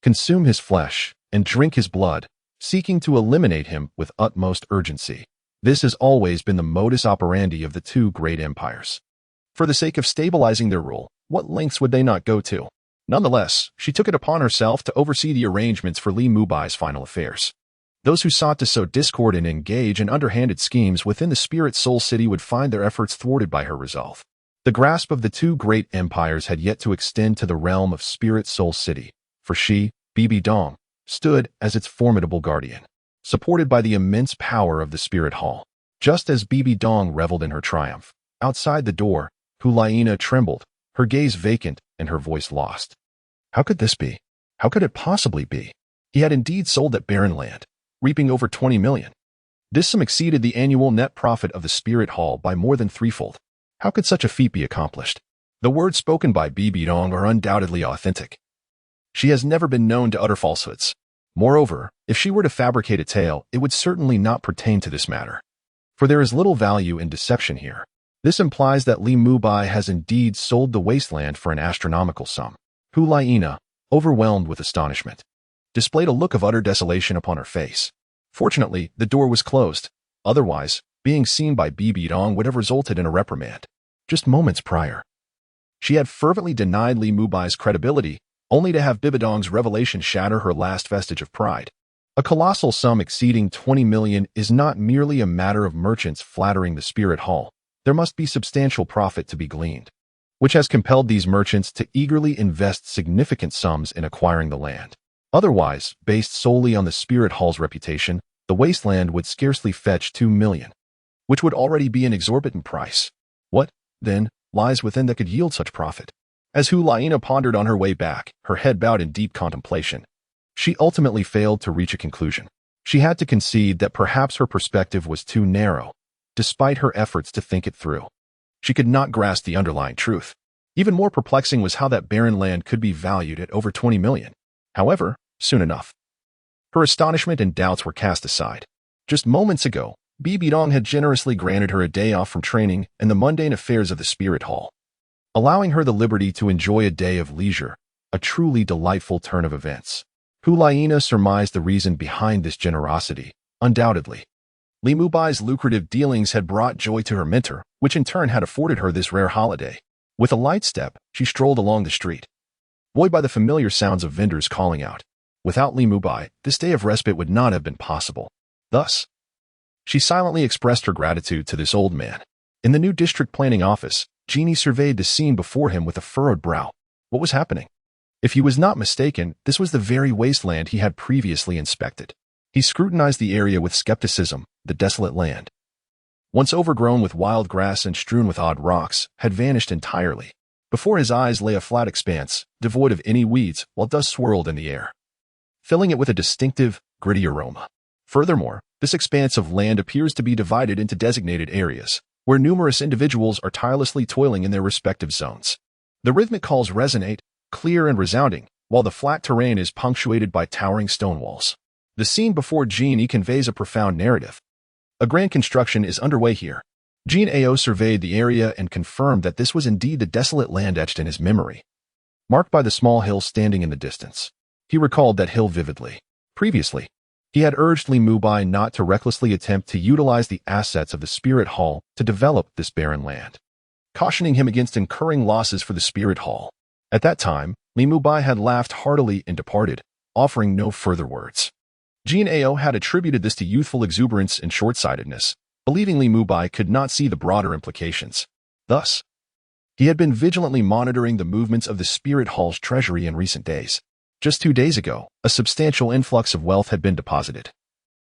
consume his flesh, and drink his blood, seeking to eliminate him with utmost urgency. This has always been the modus operandi of the two great empires. For the sake of stabilizing their rule, what lengths would they not go to? Nonetheless, she took it upon herself to oversee the arrangements for Li Mubai's final affairs. Those who sought to sow discord and engage in underhanded schemes within the Spirit Soul City would find their efforts thwarted by her resolve. The grasp of the two great empires had yet to extend to the realm of Spirit Soul City, for she, Bibi Dong, stood as its formidable guardian, supported by the immense power of the Spirit Hall. Just as Bibi Dong reveled in her triumph, outside the door, Hulaina trembled, her gaze vacant and her voice lost. How could this be? How could it possibly be? He had indeed sold that barren land, reaping over 20 million. This sum exceeded the annual net profit of the Spirit Hall by more than threefold. How could such a feat be accomplished? The words spoken by Bibi Dong are undoubtedly authentic. She has never been known to utter falsehoods. Moreover, if she were to fabricate a tale, it would certainly not pertain to this matter. For there is little value in deception here. This implies that Li Mubai has indeed sold the wasteland for an astronomical sum. Hulaina, overwhelmed with astonishment, displayed a look of utter desolation upon her face. Fortunately, the door was closed. Otherwise, being seen by Bibi Dong would have resulted in a reprimand. Just moments prior, she had fervently denied Li Mubai's credibility, only to have Bibi Dong's revelation shatter her last vestige of pride. A colossal sum exceeding 20 million is not merely a matter of merchants flattering the Spirit Hall. There must be substantial profit to be gleaned, which has compelled these merchants to eagerly invest significant sums in acquiring the land. Otherwise, based solely on the Spirit Hall's reputation, the wasteland would scarcely fetch 2 million, which would already be an exorbitant price. What, then, lies within that could yield such profit? As Hulaina pondered on her way back, her head bowed in deep contemplation, she ultimately failed to reach a conclusion. She had to concede that perhaps her perspective was too narrow, despite her efforts to think it through. She could not grasp the underlying truth. Even more perplexing was how that barren land could be valued at over 20 million. However, soon enough, her astonishment and doubts were cast aside. Just moments ago, Bibi Dong had generously granted her a day off from training and the mundane affairs of the Spirit Hall, allowing her the liberty to enjoy a day of leisure, a truly delightful turn of events. Hulaina surmised the reason behind this generosity, undoubtedly. Li Mubai's lucrative dealings had brought joy to her mentor, which in turn had afforded her this rare holiday. With a light step, she strolled along the street, buoyed by the familiar sounds of vendors calling out. Without Li Mubai, this day of respite would not have been possible. Thus, she silently expressed her gratitude to this old man. In the new district planning office, Genie surveyed the scene before him with a furrowed brow. What was happening? If he was not mistaken, this was the very wasteland he had previously inspected. He scrutinized the area with skepticism. The desolate land, once overgrown with wild grass and strewn with odd rocks, had vanished entirely. Before his eyes lay a flat expanse, devoid of any weeds, while dust swirled in the air, filling it with a distinctive, gritty aroma. Furthermore, this expanse of land appears to be divided into designated areas, where numerous individuals are tirelessly toiling in their respective zones. The rhythmic calls resonate, clear and resounding, while the flat terrain is punctuated by towering stone walls. The scene before Genie conveys a profound narrative. A grand construction is underway here. Jean Ao surveyed the area and confirmed that this was indeed the desolate land etched in his memory, marked by the small hill standing in the distance. He recalled that hill vividly. Previously, he had urged Li Mubai not to recklessly attempt to utilize the assets of the Spirit Hall to develop this barren land, cautioning him against incurring losses for the Spirit Hall. At that time, Li Mubai had laughed heartily and departed, offering no further words. Jean Ao had attributed this to youthful exuberance and short-sightedness, believing Li Mubai could not see the broader implications. Thus, he had been vigilantly monitoring the movements of the Spirit Hall's treasury in recent days. Just 2 days ago, a substantial influx of wealth had been deposited,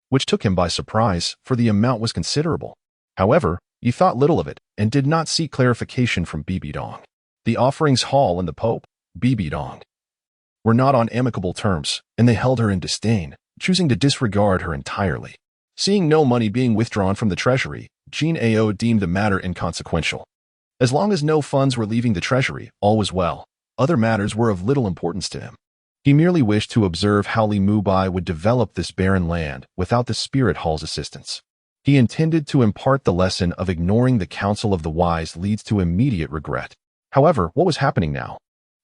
which took him by surprise, for the amount was considerable. However, he thought little of it and did not seek clarification from Bibi Dong. The offerings hall and the Pope, Bibi Dong, were not on amicable terms, and they held her in disdain, choosing to disregard her entirely. Seeing no money being withdrawn from the treasury, Jean Ao deemed the matter inconsequential. As long as no funds were leaving the treasury, all was well. Other matters were of little importance to him. He merely wished to observe how Li Mubai would develop this barren land without the Spirit Hall's assistance. He intended to impart the lesson of ignoring the counsel of the wise leads to immediate regret. However, what was happening now?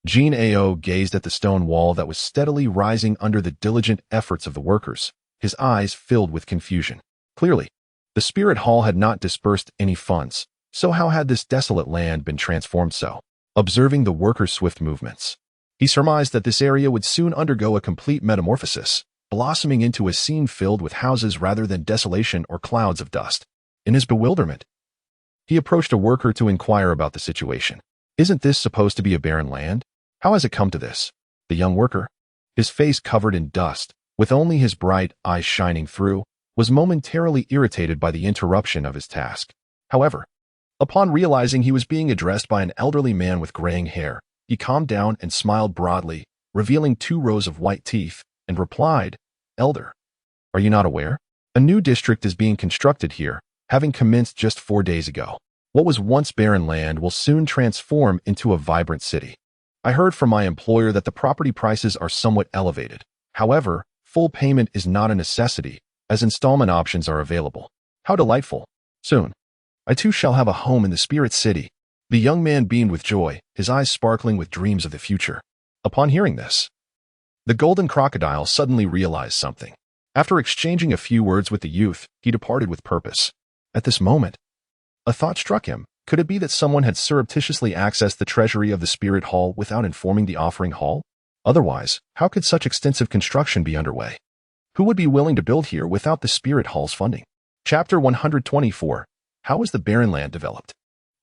Jean Ao gazed at the stone wall that was steadily rising under the diligent efforts of the workers, his eyes filled with confusion. Clearly, the Spirit Hall had not dispersed any funds, so how had this desolate land been transformed so? Observing the workers' swift movements, he surmised that this area would soon undergo a complete metamorphosis, blossoming into a scene filled with houses rather than desolation or clouds of dust. In his bewilderment, he approached a worker to inquire about the situation. Isn't this supposed to be a barren land? How has it come to this? The young worker, his face covered in dust, with only his bright eyes shining through, was momentarily irritated by the interruption of his task. However, upon realizing he was being addressed by an elderly man with graying hair, he calmed down and smiled broadly, revealing 2 rows of white teeth, and replied, "Elder, are you not aware? A new district is being constructed here, having commenced just 4 days ago. What was once barren land will soon transform into a vibrant city. I heard from my employer that the property prices are somewhat elevated. However, full payment is not a necessity, as installment options are available. How delightful! Soon, I too shall have a home in the Spirit City." The young man beamed with joy, his eyes sparkling with dreams of the future. Upon hearing this, the Golden Crocodile suddenly realized something. After exchanging a few words with the youth, he departed with purpose. At this moment, a thought struck him. Could it be that someone had surreptitiously accessed the treasury of the Spirit Hall without informing the offering hall? Otherwise, how could such extensive construction be underway? Who would be willing to build here without the Spirit Hall's funding? Chapter 124. How is the barren land developed?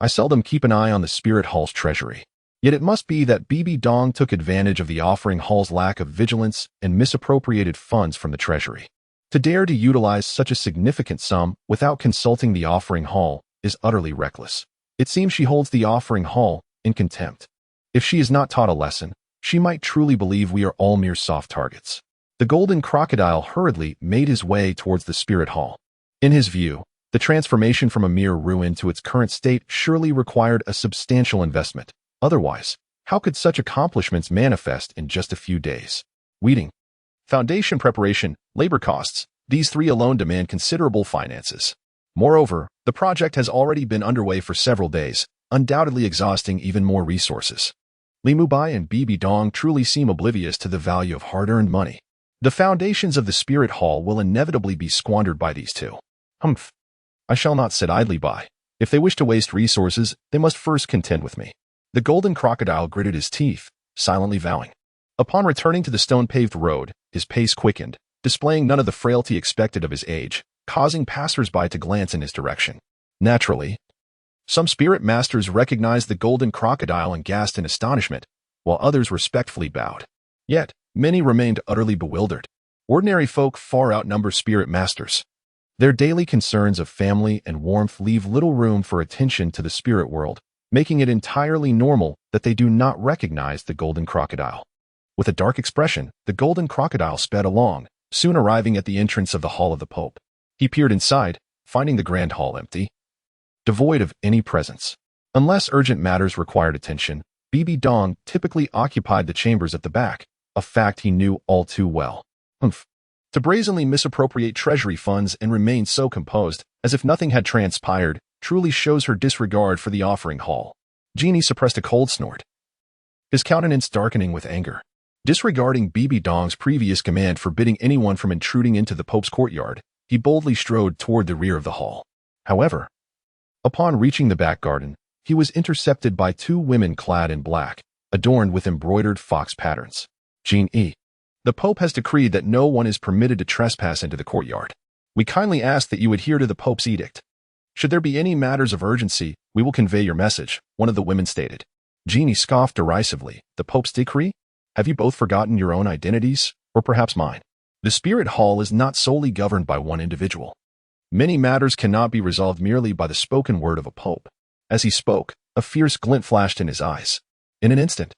I seldom keep an eye on the Spirit Hall's treasury. Yet it must be that Bibi Dong took advantage of the offering hall's lack of vigilance and misappropriated funds from the treasury. To dare to utilize such a significant sum without consulting the offering hall is utterly reckless. It seems she holds the offering hall in contempt. If she is not taught a lesson, she might truly believe we are all mere soft targets. The Golden Crocodile hurriedly made his way towards the Spirit Hall. In his view, the transformation from a mere ruin to its current state surely required a substantial investment. Otherwise, how could such accomplishments manifest in just a few days? Weeding, foundation preparation, labor costs, these 3 alone demand considerable finances. Moreover, the project has already been underway for several days, undoubtedly exhausting even more resources. Li Mubai and Bibi Dong truly seem oblivious to the value of hard-earned money. The foundations of the Spirit Hall will inevitably be squandered by these 2. Humph. I shall not sit idly by. If they wish to waste resources, they must first contend with me. The golden crocodile gritted his teeth, silently vowing. Upon returning to the stone-paved road, his pace quickened, displaying none of the frailty expected of his age, causing passers-by to glance in his direction. Naturally, some spirit masters recognized the golden crocodile and gasped in astonishment, while others respectfully bowed. Yet, many remained utterly bewildered. Ordinary folk far outnumber spirit masters. Their daily concerns of family and warmth leave little room for attention to the spirit world, making it entirely normal that they do not recognize the golden crocodile. With a dark expression, the golden crocodile sped along, soon arriving at the entrance of the hall of the Pope. He peered inside, finding the grand hall empty, devoid of any presence. Unless urgent matters required attention, Bibi Dong typically occupied the chambers at the back, a fact he knew all too well. Humph. To brazenly misappropriate treasury funds and remain so composed, as if nothing had transpired, truly shows her disregard for the offering hall. Genie suppressed a cold snort, his countenance darkening with anger. Disregarding Bibi Dong's previous command forbidding anyone from intruding into the Pope's courtyard, he boldly strode toward the rear of the hall. However, upon reaching the back garden, he was intercepted by two women clad in black, adorned with embroidered fox patterns. Genie. The Pope has decreed that no one is permitted to trespass into the courtyard. We kindly ask that you adhere to the Pope's edict. Should there be any matters of urgency, we will convey your message, one of the women stated. Genie scoffed derisively. The Pope's decree? Have you both forgotten your own identities, or perhaps mine? The spirit hall is not solely governed by one individual. Many matters cannot be resolved merely by the spoken word of a Pope. As he spoke, a fierce glint flashed in his eyes. In an instant,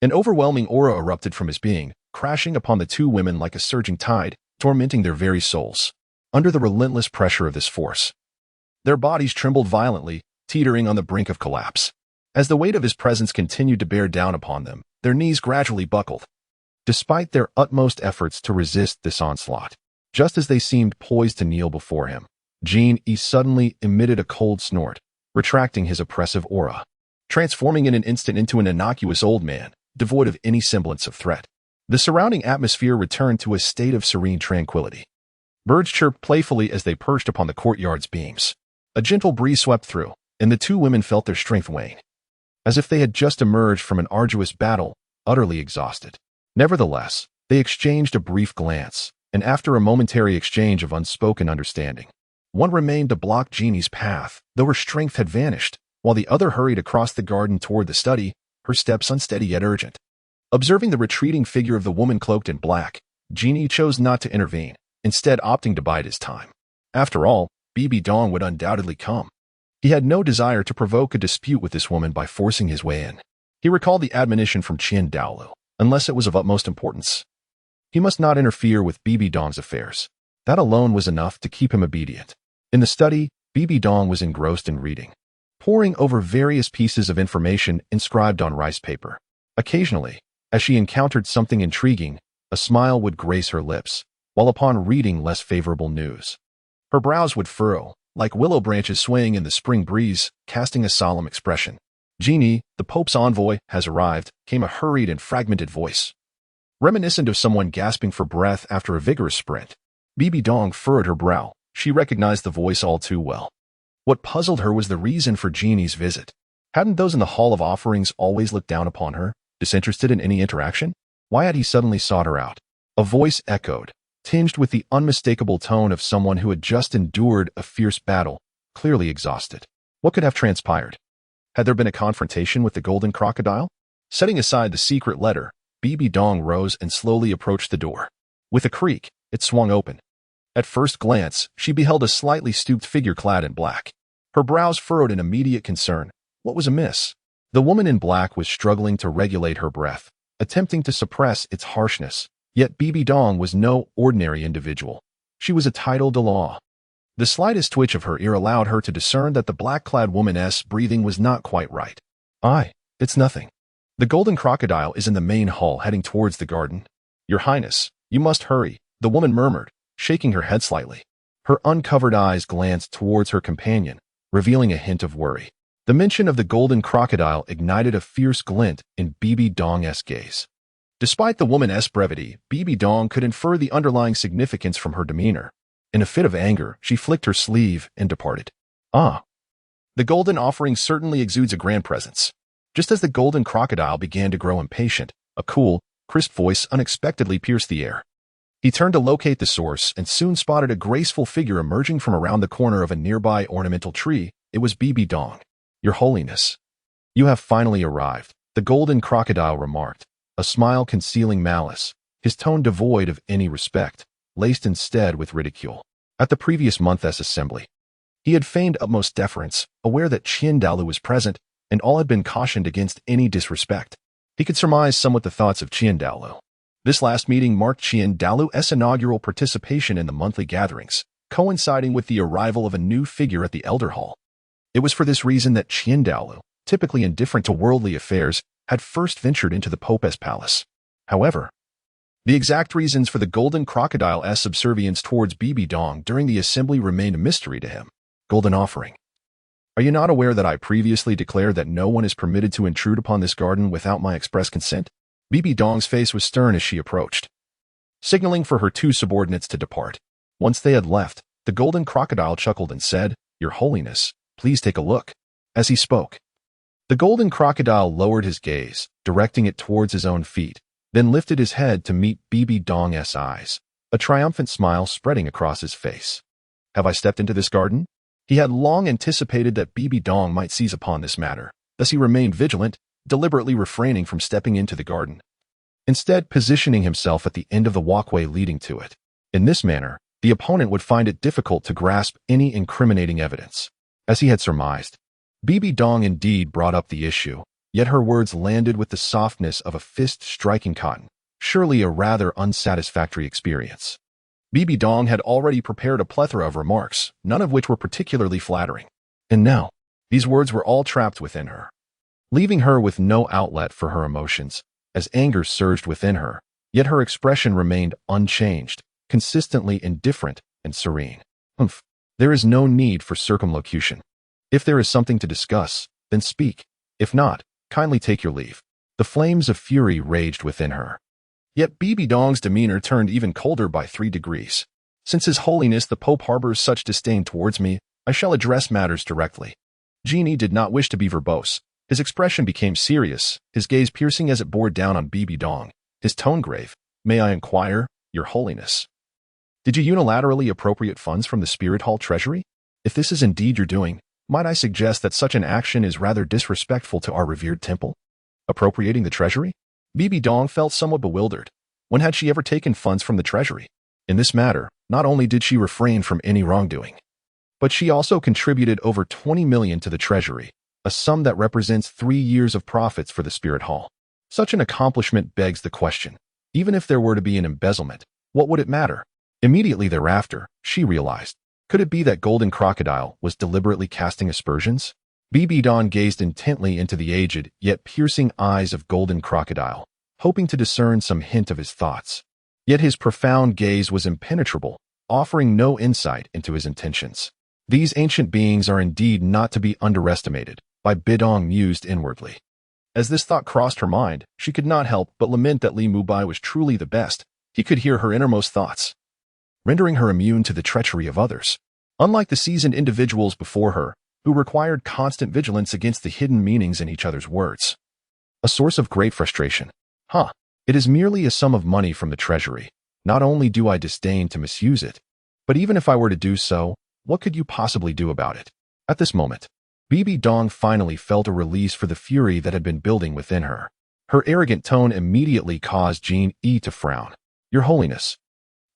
an overwhelming aura erupted from his being, crashing upon the two women like a surging tide, tormenting their very souls. Under the relentless pressure of this force, their bodies trembled violently, teetering on the brink of collapse. As the weight of his presence continued to bear down upon them, their knees gradually buckled. Despite their utmost efforts to resist this onslaught, just as they seemed poised to kneel before him, Genie suddenly emitted a cold snort, retracting his oppressive aura, transforming in an instant into an innocuous old man, devoid of any semblance of threat. The surrounding atmosphere returned to a state of serene tranquility. Birds chirped playfully as they perched upon the courtyard's beams. A gentle breeze swept through, and the two women felt their strength wane, as if they had just emerged from an arduous battle, utterly exhausted. Nevertheless, they exchanged a brief glance, and after a momentary exchange of unspoken understanding, one remained to block Genie's path, though her strength had vanished, while the other hurried across the garden toward the study, her steps unsteady yet urgent. Observing the retreating figure of the woman cloaked in black, Genie chose not to intervene, instead opting to bide his time. After all, Bibi Dong would undoubtedly come. He had no desire to provoke a dispute with this woman by forcing his way in. He recalled the admonition from Qin Douluo, unless it was of utmost importance. He must not interfere with Bibi Dong's affairs. That alone was enough to keep him obedient. In the study, Bibi Dong was engrossed in reading, poring over various pieces of information inscribed on rice paper. Occasionally, as she encountered something intriguing, a smile would grace her lips, while upon reading less favorable news, her brows would furrow, like willow branches swaying in the spring breeze, casting a solemn expression. Genie, the Pope's envoy, has arrived, came a hurried and fragmented voice, reminiscent of someone gasping for breath after a vigorous sprint. Bibi Dong furrowed her brow. She recognized the voice all too well. What puzzled her was the reason for Genie's visit. Hadn't those in the Hall of Offerings always looked down upon her, disinterested in any interaction? Why had he suddenly sought her out? A voice echoed, tinged with the unmistakable tone of someone who had just endured a fierce battle, clearly exhausted. What could have transpired? Had there been a confrontation with the golden crocodile? Setting aside the secret letter, Bibi Dong rose and slowly approached the door. With a creak, it swung open. At first glance, she beheld a slightly stooped figure clad in black. Her brows furrowed in immediate concern. What was amiss? The woman in black was struggling to regulate her breath, attempting to suppress its harshness. Yet Bibi Dong was no ordinary individual. She was a title de law. The slightest twitch of her ear allowed her to discern that the black-clad woman's breathing was not quite right. It's nothing. The golden crocodile is in the main hall heading towards the garden. Your Highness, you must hurry, the woman murmured, shaking her head slightly. Her uncovered eyes glanced towards her companion, revealing a hint of worry. The mention of the golden crocodile ignited a fierce glint in Bibi Dong's gaze. Despite the woman's brevity, Bibi Dong could infer the underlying significance from her demeanor. In a fit of anger, she flicked her sleeve and departed. Ah. The golden offering certainly exudes a grand presence. Just as the golden crocodile began to grow impatient, a cool, crisp voice unexpectedly pierced the air. He turned to locate the source and soon spotted a graceful figure emerging from around the corner of a nearby ornamental tree. It was Bibi Dong. Your Holiness. You have finally arrived, the golden crocodile remarked, a smile concealing malice, his tone devoid of any respect, laced instead with ridicule. At the previous month's assembly, he had feigned utmost deference, aware that Douluo was present, and all had been cautioned against any disrespect. He could surmise somewhat the thoughts of Douluo. This last meeting marked Douluo's inaugural participation in the monthly gatherings, coinciding with the arrival of a new figure at the Elder Hall. It was for this reason that Douluo, typically indifferent to worldly affairs, had first ventured into the Pope's palace. However, the exact reasons for the golden crocodile's subservience towards Bibi Dong during the assembly remained a mystery to him. Golden offering. Are you not aware that I previously declared that no one is permitted to intrude upon this garden without my express consent? Bibi Dong's face was stern as she approached, signaling for her two subordinates to depart. Once they had left, the golden crocodile chuckled and said, Your Holiness, please take a look. As he spoke, the golden crocodile lowered his gaze, directing it towards his own feet, then lifted his head to meet Bibi Dong's eyes, a triumphant smile spreading across his face. Have I stepped into this garden? He had long anticipated that Bibi Dong might seize upon this matter, thus he remained vigilant, deliberately refraining from stepping into the garden, instead positioning himself at the end of the walkway leading to it. In this manner, the opponent would find it difficult to grasp any incriminating evidence. As he had surmised, Bibi Dong indeed brought up the issue, yet her words landed with the softness of a fist striking cotton, surely a rather unsatisfactory experience. Bibi Dong had already prepared a plethora of remarks, none of which were particularly flattering. And now, these words were all trapped within her, leaving her with no outlet for her emotions, as anger surged within her, yet her expression remained unchanged, consistently indifferent and serene. There is no need for circumlocution. If there is something to discuss, then speak. If not, kindly take your leave. The flames of fury raged within her. Yet Bibi Dong's demeanor turned even colder by 3 degrees. Since His Holiness the Pope harbors such disdain towards me, I shall address matters directly. Genie did not wish to be verbose. His expression became serious, his gaze piercing as it bore down on Bibi Dong, his tone grave. May I inquire, Your Holiness? Did you unilaterally appropriate funds from the Spirit Hall treasury? If this is indeed your doing, might I suggest that such an action is rather disrespectful to our revered temple? Appropriating the treasury? Bibi Dong felt somewhat bewildered. When had she ever taken funds from the treasury? In this matter, not only did she refrain from any wrongdoing, but she also contributed over 20 million to the treasury, a sum that represents 3 years of profits for the Spirit Hall. Such an accomplishment begs the question. Even if there were to be an embezzlement, what would it matter? Immediately thereafter, she realized, could it be that Golden Crocodile was deliberately casting aspersions? Bibi Dong gazed intently into the aged yet piercing eyes of Golden Crocodile, hoping to discern some hint of his thoughts. Yet his profound gaze was impenetrable, offering no insight into his intentions. These ancient beings are indeed not to be underestimated, Bibi Dong mused inwardly. As this thought crossed her mind, she could not help but lament that Li Mubai was truly the best. He could hear her innermost thoughts, rendering her immune to the treachery of others. Unlike the seasoned individuals before her, who required constant vigilance against the hidden meanings in each other's words. A source of great frustration. It is merely a sum of money from the treasury. Not only do I disdain to misuse it, but even if I were to do so, what could you possibly do about it? At this moment, Bibi Dong finally felt a release for the fury that had been building within her. Her arrogant tone immediately caused Jean to frown. Your Holiness,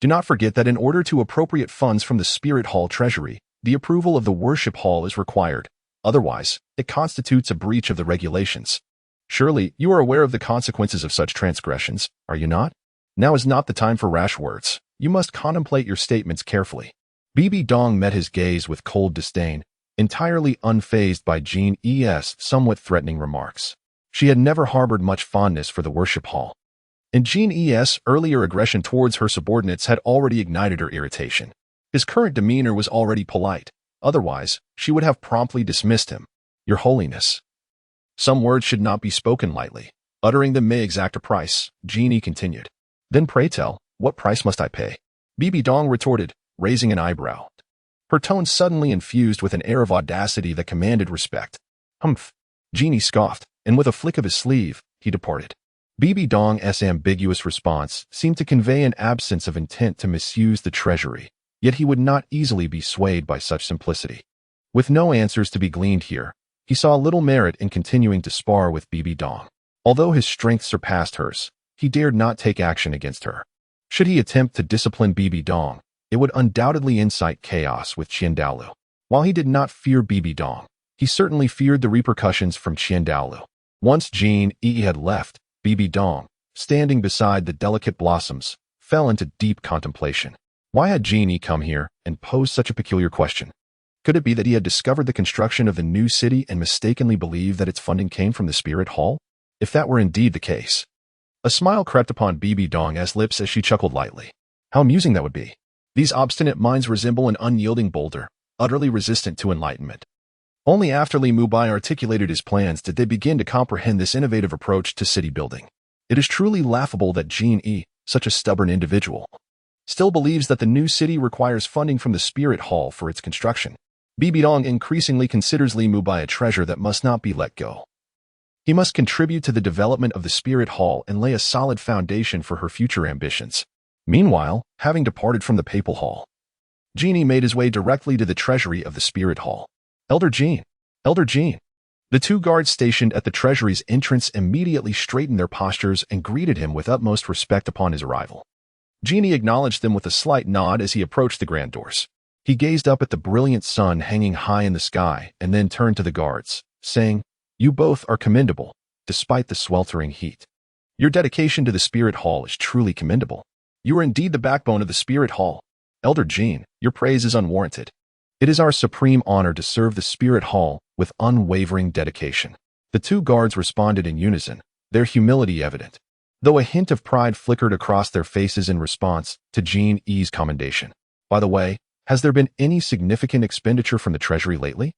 do not forget that in order to appropriate funds from the Spirit Hall treasury, the approval of the worship hall is required. Otherwise, it constitutes a breach of the regulations. Surely, you are aware of the consequences of such transgressions, are you not? Now is not the time for rash words. You must contemplate your statements carefully. Bibi Dong met his gaze with cold disdain, entirely unfazed by Jean's somewhat threatening remarks. She had never harbored much fondness for the worship hall, and Jean's earlier aggression towards her subordinates had already ignited her irritation. His current demeanor was already polite. Otherwise, she would have promptly dismissed him. Your Holiness. Some words should not be spoken lightly. Uttering them may exact a price, Jeannie continued. Then pray tell, what price must I pay? Bibi Dong retorted, raising an eyebrow. Her tone suddenly infused with an air of audacity that commanded respect. Humph, Genie scoffed, and with a flick of his sleeve, he departed. Bibi Dong's ambiguous response seemed to convey an absence of intent to misuse the treasury, yet he would not easily be swayed by such simplicity. With no answers to be gleaned here, he saw little merit in continuing to spar with Bibi Dong. Although his strength surpassed hers, he dared not take action against her. Should he attempt to discipline Bibi Dong, it would undoubtedly incite chaos with Douluo. While he did not fear Bibi Dong, he certainly feared the repercussions from Douluo. Once Yi had left, Bibi Dong, standing beside the delicate blossoms, fell into deep contemplation. Why had Yi come here and posed such a peculiar question? Could it be that he had discovered the construction of the new city and mistakenly believed that its funding came from the Spirit Hall? If that were indeed the case. A smile crept upon Bibi Dong's lips as she chuckled lightly. How amusing that would be. These obstinate minds resemble an unyielding boulder, utterly resistant to enlightenment. Only after Li Mubai articulated his plans did they begin to comprehend this innovative approach to city building. It is truly laughable that Yi, such a stubborn individual, still believes that the new city requires funding from the Spirit Hall for its construction. Bibi Dong increasingly considers Li Mubai a treasure that must not be let go. He must contribute to the development of the Spirit Hall and lay a solid foundation for her future ambitions. Meanwhile, having departed from the Papal Hall, Genie made his way directly to the treasury of the Spirit Hall. Elder Jean. The two guards stationed at the treasury's entrance immediately straightened their postures and greeted him with utmost respect upon his arrival. Genie acknowledged them with a slight nod as he approached the grand doors. He gazed up at the brilliant sun hanging high in the sky and then turned to the guards, saying, "You both are commendable, despite the sweltering heat. Your dedication to the Spirit Hall is truly commendable. You are indeed the backbone of the Spirit Hall. Elder Jean, your praise is unwarranted. It is our supreme honor to serve the Spirit Hall with unwavering dedication." The two guards responded in unison, their humility evident, though a hint of pride flickered across their faces in response to Jean-Yi's commendation. By the way, has there been any significant expenditure from the treasury lately?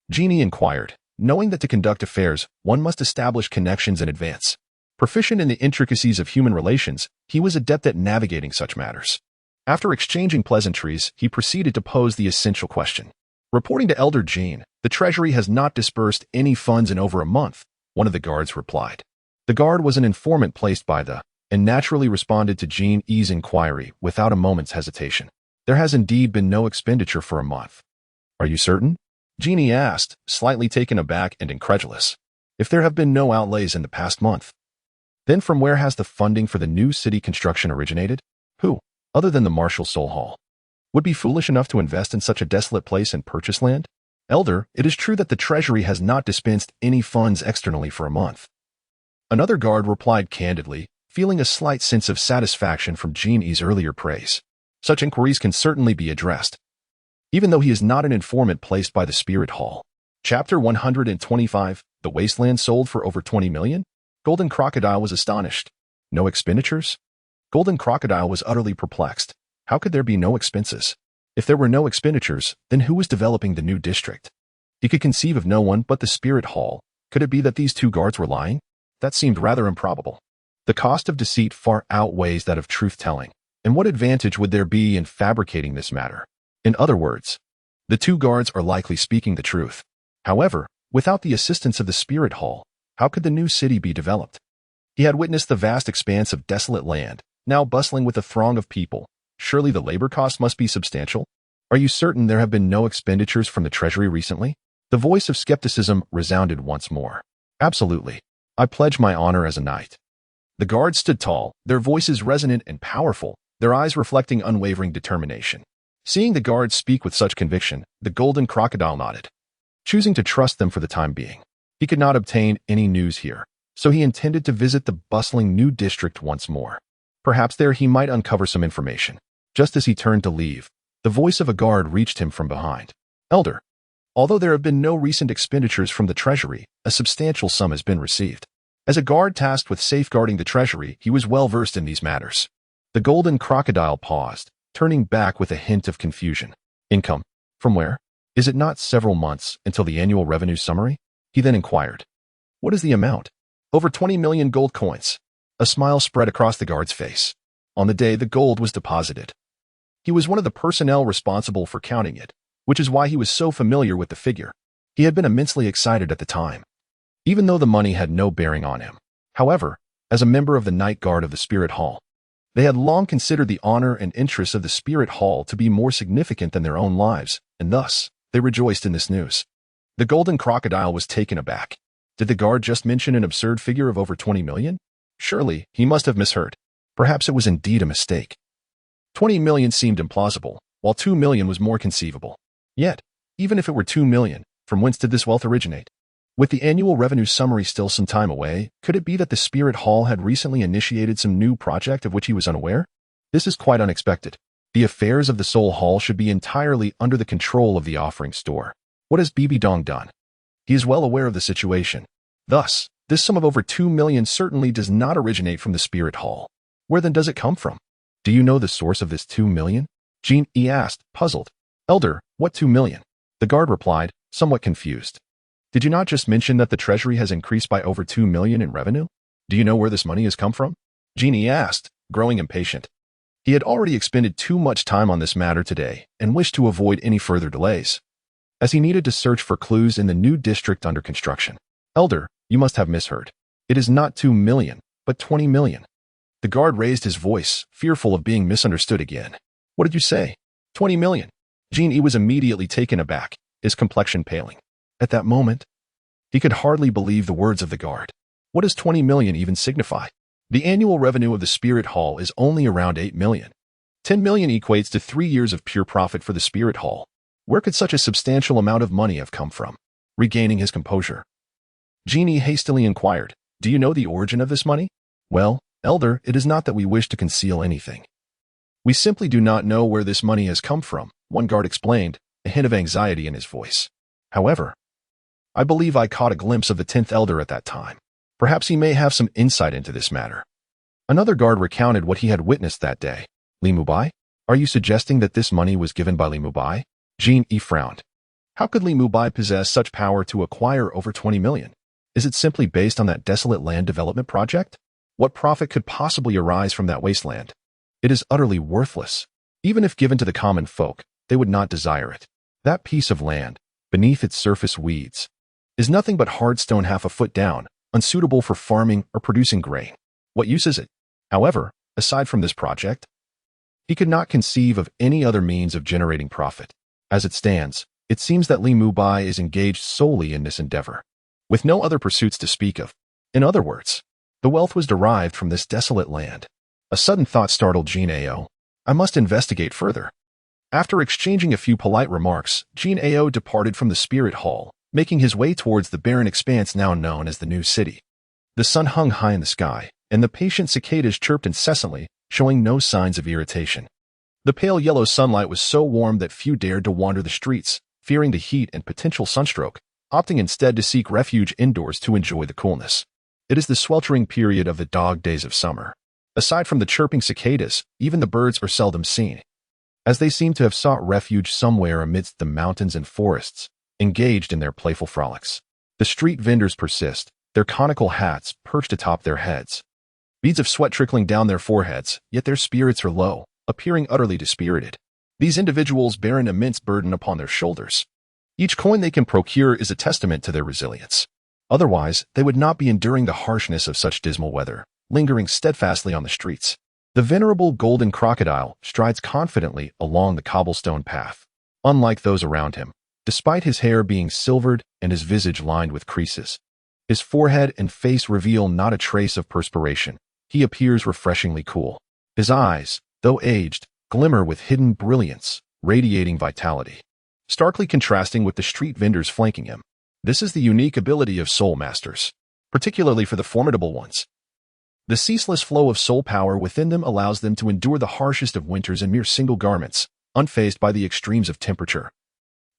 Genie inquired, knowing that to conduct affairs, one must establish connections in advance. Proficient in the intricacies of human relations, he was adept at navigating such matters. After exchanging pleasantries, he proceeded to pose the essential question. Reporting to Elder Jean, the treasury has not disbursed any funds in over a month, one of the guards replied. The guard was an informant placed by the, and naturally responded to Jean-Yi's inquiry without a moment's hesitation. There has indeed been no expenditure for a month. Are you certain? Genie asked, slightly taken aback and incredulous. If there have been no outlays in the past month, then from where has the funding for the new city construction originated? Who, other than the Marshal Soul Hall, would be foolish enough to invest in such a desolate place and purchase land? Elder, it is true that the treasury has not dispensed any funds externally for a month. Another guard replied candidly, feeling a slight sense of satisfaction from Jean-Yi's earlier praise. Such inquiries can certainly be addressed, even though he is not an informant placed by the Spirit Hall. Chapter 125, The Wasteland sold for over 20 million? Golden Crocodile was astonished. No expenditures? Golden Crocodile was utterly perplexed. How could there be no expenses? If there were no expenditures, then who was developing the new district? He could conceive of no one but the Spirit Hall. Could it be that these two guards were lying? That seemed rather improbable. The cost of deceit far outweighs that of truth-telling. And what advantage would there be in fabricating this matter? In other words, the two guards are likely speaking the truth. However, without the assistance of the Spirit Hall, how could the new city be developed? He had witnessed the vast expanse of desolate land, now bustling with a throng of people. Surely the labor costs must be substantial? Are you certain there have been no expenditures from the treasury recently? The voice of skepticism resounded once more. Absolutely. I pledge my honor as a knight. The guards stood tall, their voices resonant and powerful, their eyes reflecting unwavering determination. Seeing the guards speak with such conviction, the Golden Crocodile nodded, choosing to trust them for the time being. He could not obtain any news here, so he intended to visit the bustling new district once more. Perhaps there he might uncover some information. Just as he turned to leave, the voice of a guard reached him from behind. Elder, although there have been no recent expenditures from the treasury, a substantial sum has been received. As a guard tasked with safeguarding the treasury, he was well versed in these matters. The Golden Crocodile paused, turning back with a hint of confusion. Income? From where? Is it not several months until the annual revenue summary? He then inquired. What is the amount? Over 20 million gold coins. A smile spread across the guard's face. On the day the gold was deposited, He was one of the personnel responsible for counting it, which is why he was so familiar with the figure. He had been immensely excited at the time, even though the money had no bearing on him. However, as a member of the night guard of the Spirit Hall, they had long considered the honor and interests of the Spirit Hall to be more significant than their own lives, and thus, they rejoiced in this news. The Golden Crocodile was taken aback. Did the guard just mention an absurd figure of over 20 million? Surely, he must have misheard. Perhaps it was indeed a mistake. 20 million seemed implausible, while 2 million was more conceivable. Yet, even if it were 2 million, from whence did this wealth originate? With the annual revenue summary still some time away, could it be that the Spirit Hall had recently initiated some new project of which he was unaware? This is quite unexpected. The affairs of the Soul Hall should be entirely under the control of the offering store. What has Bibi Dong done? He is well aware of the situation. Thus, this sum of over 2 million certainly does not originate from the Spirit Hall. Where then does it come from? Do you know the source of this 2 million? Jean E asked, puzzled. Elder, what 2 million? The guard replied, somewhat confused. Did you not just mention that the treasury has increased by over 2 million in revenue? Do you know where this money has come from? Jean E asked, growing impatient. He had already expended too much time on this matter today and wished to avoid any further delays, as he needed to search for clues in the new district under construction. Elder, you must have misheard. It is not 2 million, but 20 million. The guard raised his voice, fearful of being misunderstood again. What did you say? 20 million. Jean E was immediately taken aback, his complexion paling. At that moment, he could hardly believe the words of the guard. What does 20 million even signify? The annual revenue of the Spirit Hall is only around 8 million. 10 million equates to 3 years of pure profit for the Spirit Hall. Where could such a substantial amount of money have come from? Regaining his composure, Jean E hastily inquired, do you know the origin of this money? Well, Elder, it is not that we wish to conceal anything. We simply do not know where this money has come from, one guard explained, a hint of anxiety in his voice. However, I believe I caught a glimpse of the 10th Elder at that time. Perhaps he may have some insight into this matter. Another guard recounted what he had witnessed that day. Li Mubai? Are you suggesting that this money was given by Li Mubai? Jean E frowned. How could Li Mubai possess such power to acquire over 20 million? Is it simply based on that desolate land development project? What profit could possibly arise from that wasteland? It is utterly worthless. Even if given to the common folk, they would not desire it. That piece of land, beneath its surface weeds, is nothing but hard stone half a foot down, unsuitable for farming or producing grain. What use is it? However, aside from this project, he could not conceive of any other means of generating profit. As it stands, it seems that Li Mubai is engaged solely in this endeavor, with no other pursuits to speak of. In other words, the wealth was derived from this desolate land. A sudden thought startled Jean Ao. I must investigate further. After exchanging a few polite remarks, Jean Ao departed from the Spirit Hall, making his way towards the barren expanse now known as the New City. The sun hung high in the sky, and the patient cicadas chirped incessantly, showing no signs of irritation. The pale yellow sunlight was so warm that few dared to wander the streets, fearing the heat and potential sunstroke, opting instead to seek refuge indoors to enjoy the coolness. It is the sweltering period of the dog days of summer. Aside from the chirping cicadas, even the birds are seldom seen, as they seem to have sought refuge somewhere amidst the mountains and forests, engaged in their playful frolics. The street vendors persist, their conical hats perched atop their heads, beads of sweat trickling down their foreheads, yet their spirits are low, appearing utterly dispirited. These individuals bear an immense burden upon their shoulders. Each coin they can procure is a testament to their resilience. Otherwise, they would not be enduring the harshness of such dismal weather, lingering steadfastly on the streets. The venerable Golden Crocodile strides confidently along the cobblestone path. Unlike those around him, despite his hair being silvered and his visage lined with creases, his forehead and face reveal not a trace of perspiration. He appears refreshingly cool. His eyes, though aged, glimmer with hidden brilliance, radiating vitality, starkly contrasting with the street vendors flanking him. This is the unique ability of soul masters, particularly for the formidable ones. The ceaseless flow of soul power within them allows them to endure the harshest of winters in mere single garments, unfazed by the extremes of temperature,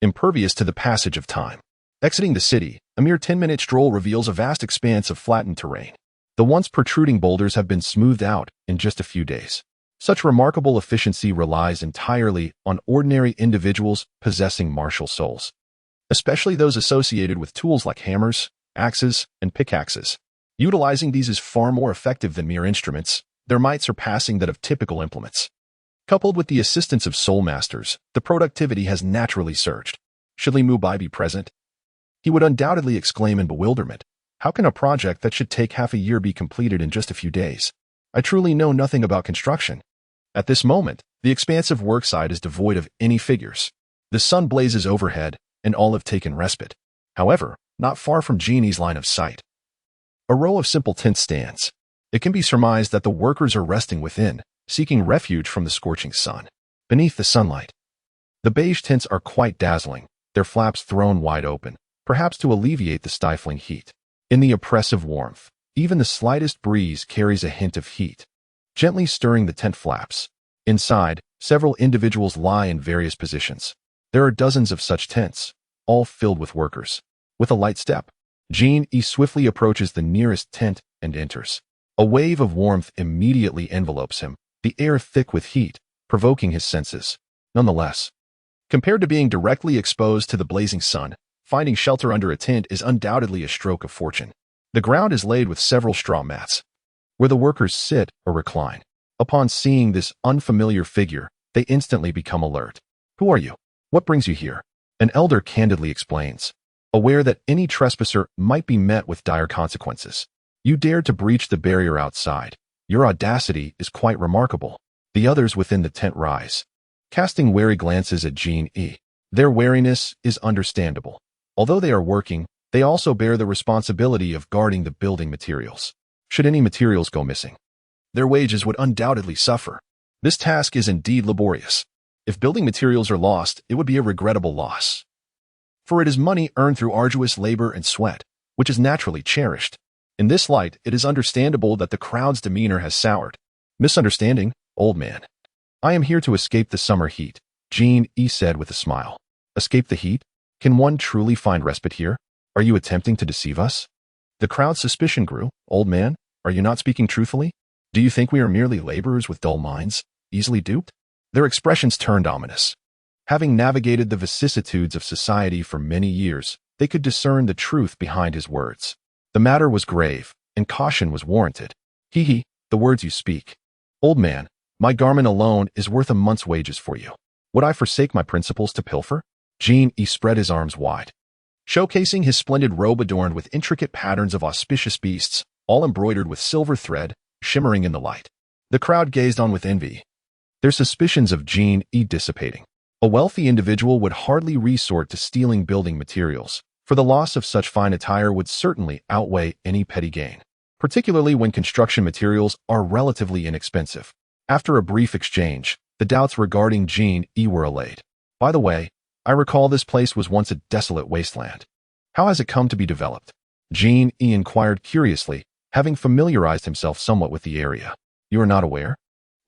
impervious to the passage of time. Exiting the city, a mere 10-minute stroll reveals a vast expanse of flattened terrain. The once protruding boulders have been smoothed out in just a few days. Such remarkable efficiency relies entirely on ordinary individuals possessing martial souls, especially those associated with tools like hammers, axes, and pickaxes. Utilizing these is far more effective than mere instruments, their might surpassing that of typical implements. Coupled with the assistance of soul masters, the productivity has naturally surged. Should Li Mubai be present? He would undoubtedly exclaim in bewilderment. How can a project that should take half a year be completed in just a few days? I truly know nothing about construction. At this moment, the expansive worksite is devoid of any figures. The sun blazes overhead, and all have taken respite. However, not far from Genie's line of sight. A row of simple tents stands. It can be surmised that the workers are resting within, seeking refuge from the scorching sun. Beneath the sunlight, the beige tents are quite dazzling, their flaps thrown wide open, perhaps to alleviate the stifling heat. In the oppressive warmth, even the slightest breeze carries a hint of heat, gently stirring the tent flaps. Inside, several individuals lie in various positions. There are dozens of such tents, all filled with workers. With a light step, Genie swiftly approaches the nearest tent and enters. A wave of warmth immediately envelopes him, the air thick with heat, provoking his senses. Nonetheless, compared to being directly exposed to the blazing sun, finding shelter under a tent is undoubtedly a stroke of fortune. The ground is laid with several straw mats, where the workers sit or recline. Upon seeing this unfamiliar figure, they instantly become alert. Who are you? What brings you here? An elder candidly explains, aware that any trespasser might be met with dire consequences. You dared to breach the barrier outside. Your audacity is quite remarkable. The others within the tent rise, casting wary glances at Genie. Their wariness is understandable. Although they are working, they also bear the responsibility of guarding the building materials. Should any materials go missing, their wages would undoubtedly suffer. This task is indeed laborious. If building materials are lost, it would be a regrettable loss, for it is money earned through arduous labor and sweat, which is naturally cherished. In this light, it is understandable that the crowd's demeanor has soured. Misunderstanding, old man. I am here to escape the summer heat, Genie said with a smile. Escape the heat? Can one truly find respite here? Are you attempting to deceive us? The crowd's suspicion grew. Old man, are you not speaking truthfully? Do you think we are merely laborers with dull minds, easily duped? Their expressions turned ominous. Having navigated the vicissitudes of society for many years, they could discern the truth behind his words. The matter was grave, and caution was warranted. The words you speak. Old man, my garment alone is worth a month's wages for you. Would I forsake my principles to pilfer? Genie spread his arms wide, showcasing his splendid robe adorned with intricate patterns of auspicious beasts, all embroidered with silver thread, shimmering in the light. The crowd gazed on with envy, their suspicions of Genie dissipating. A wealthy individual would hardly resort to stealing building materials, for the loss of such fine attire would certainly outweigh any petty gain, particularly when construction materials are relatively inexpensive. After a brief exchange, the doubts regarding Genie were allayed. By the way, I recall this place was once a desolate wasteland. How has it come to be developed? Genie inquired curiously, having familiarized himself somewhat with the area. You are not aware?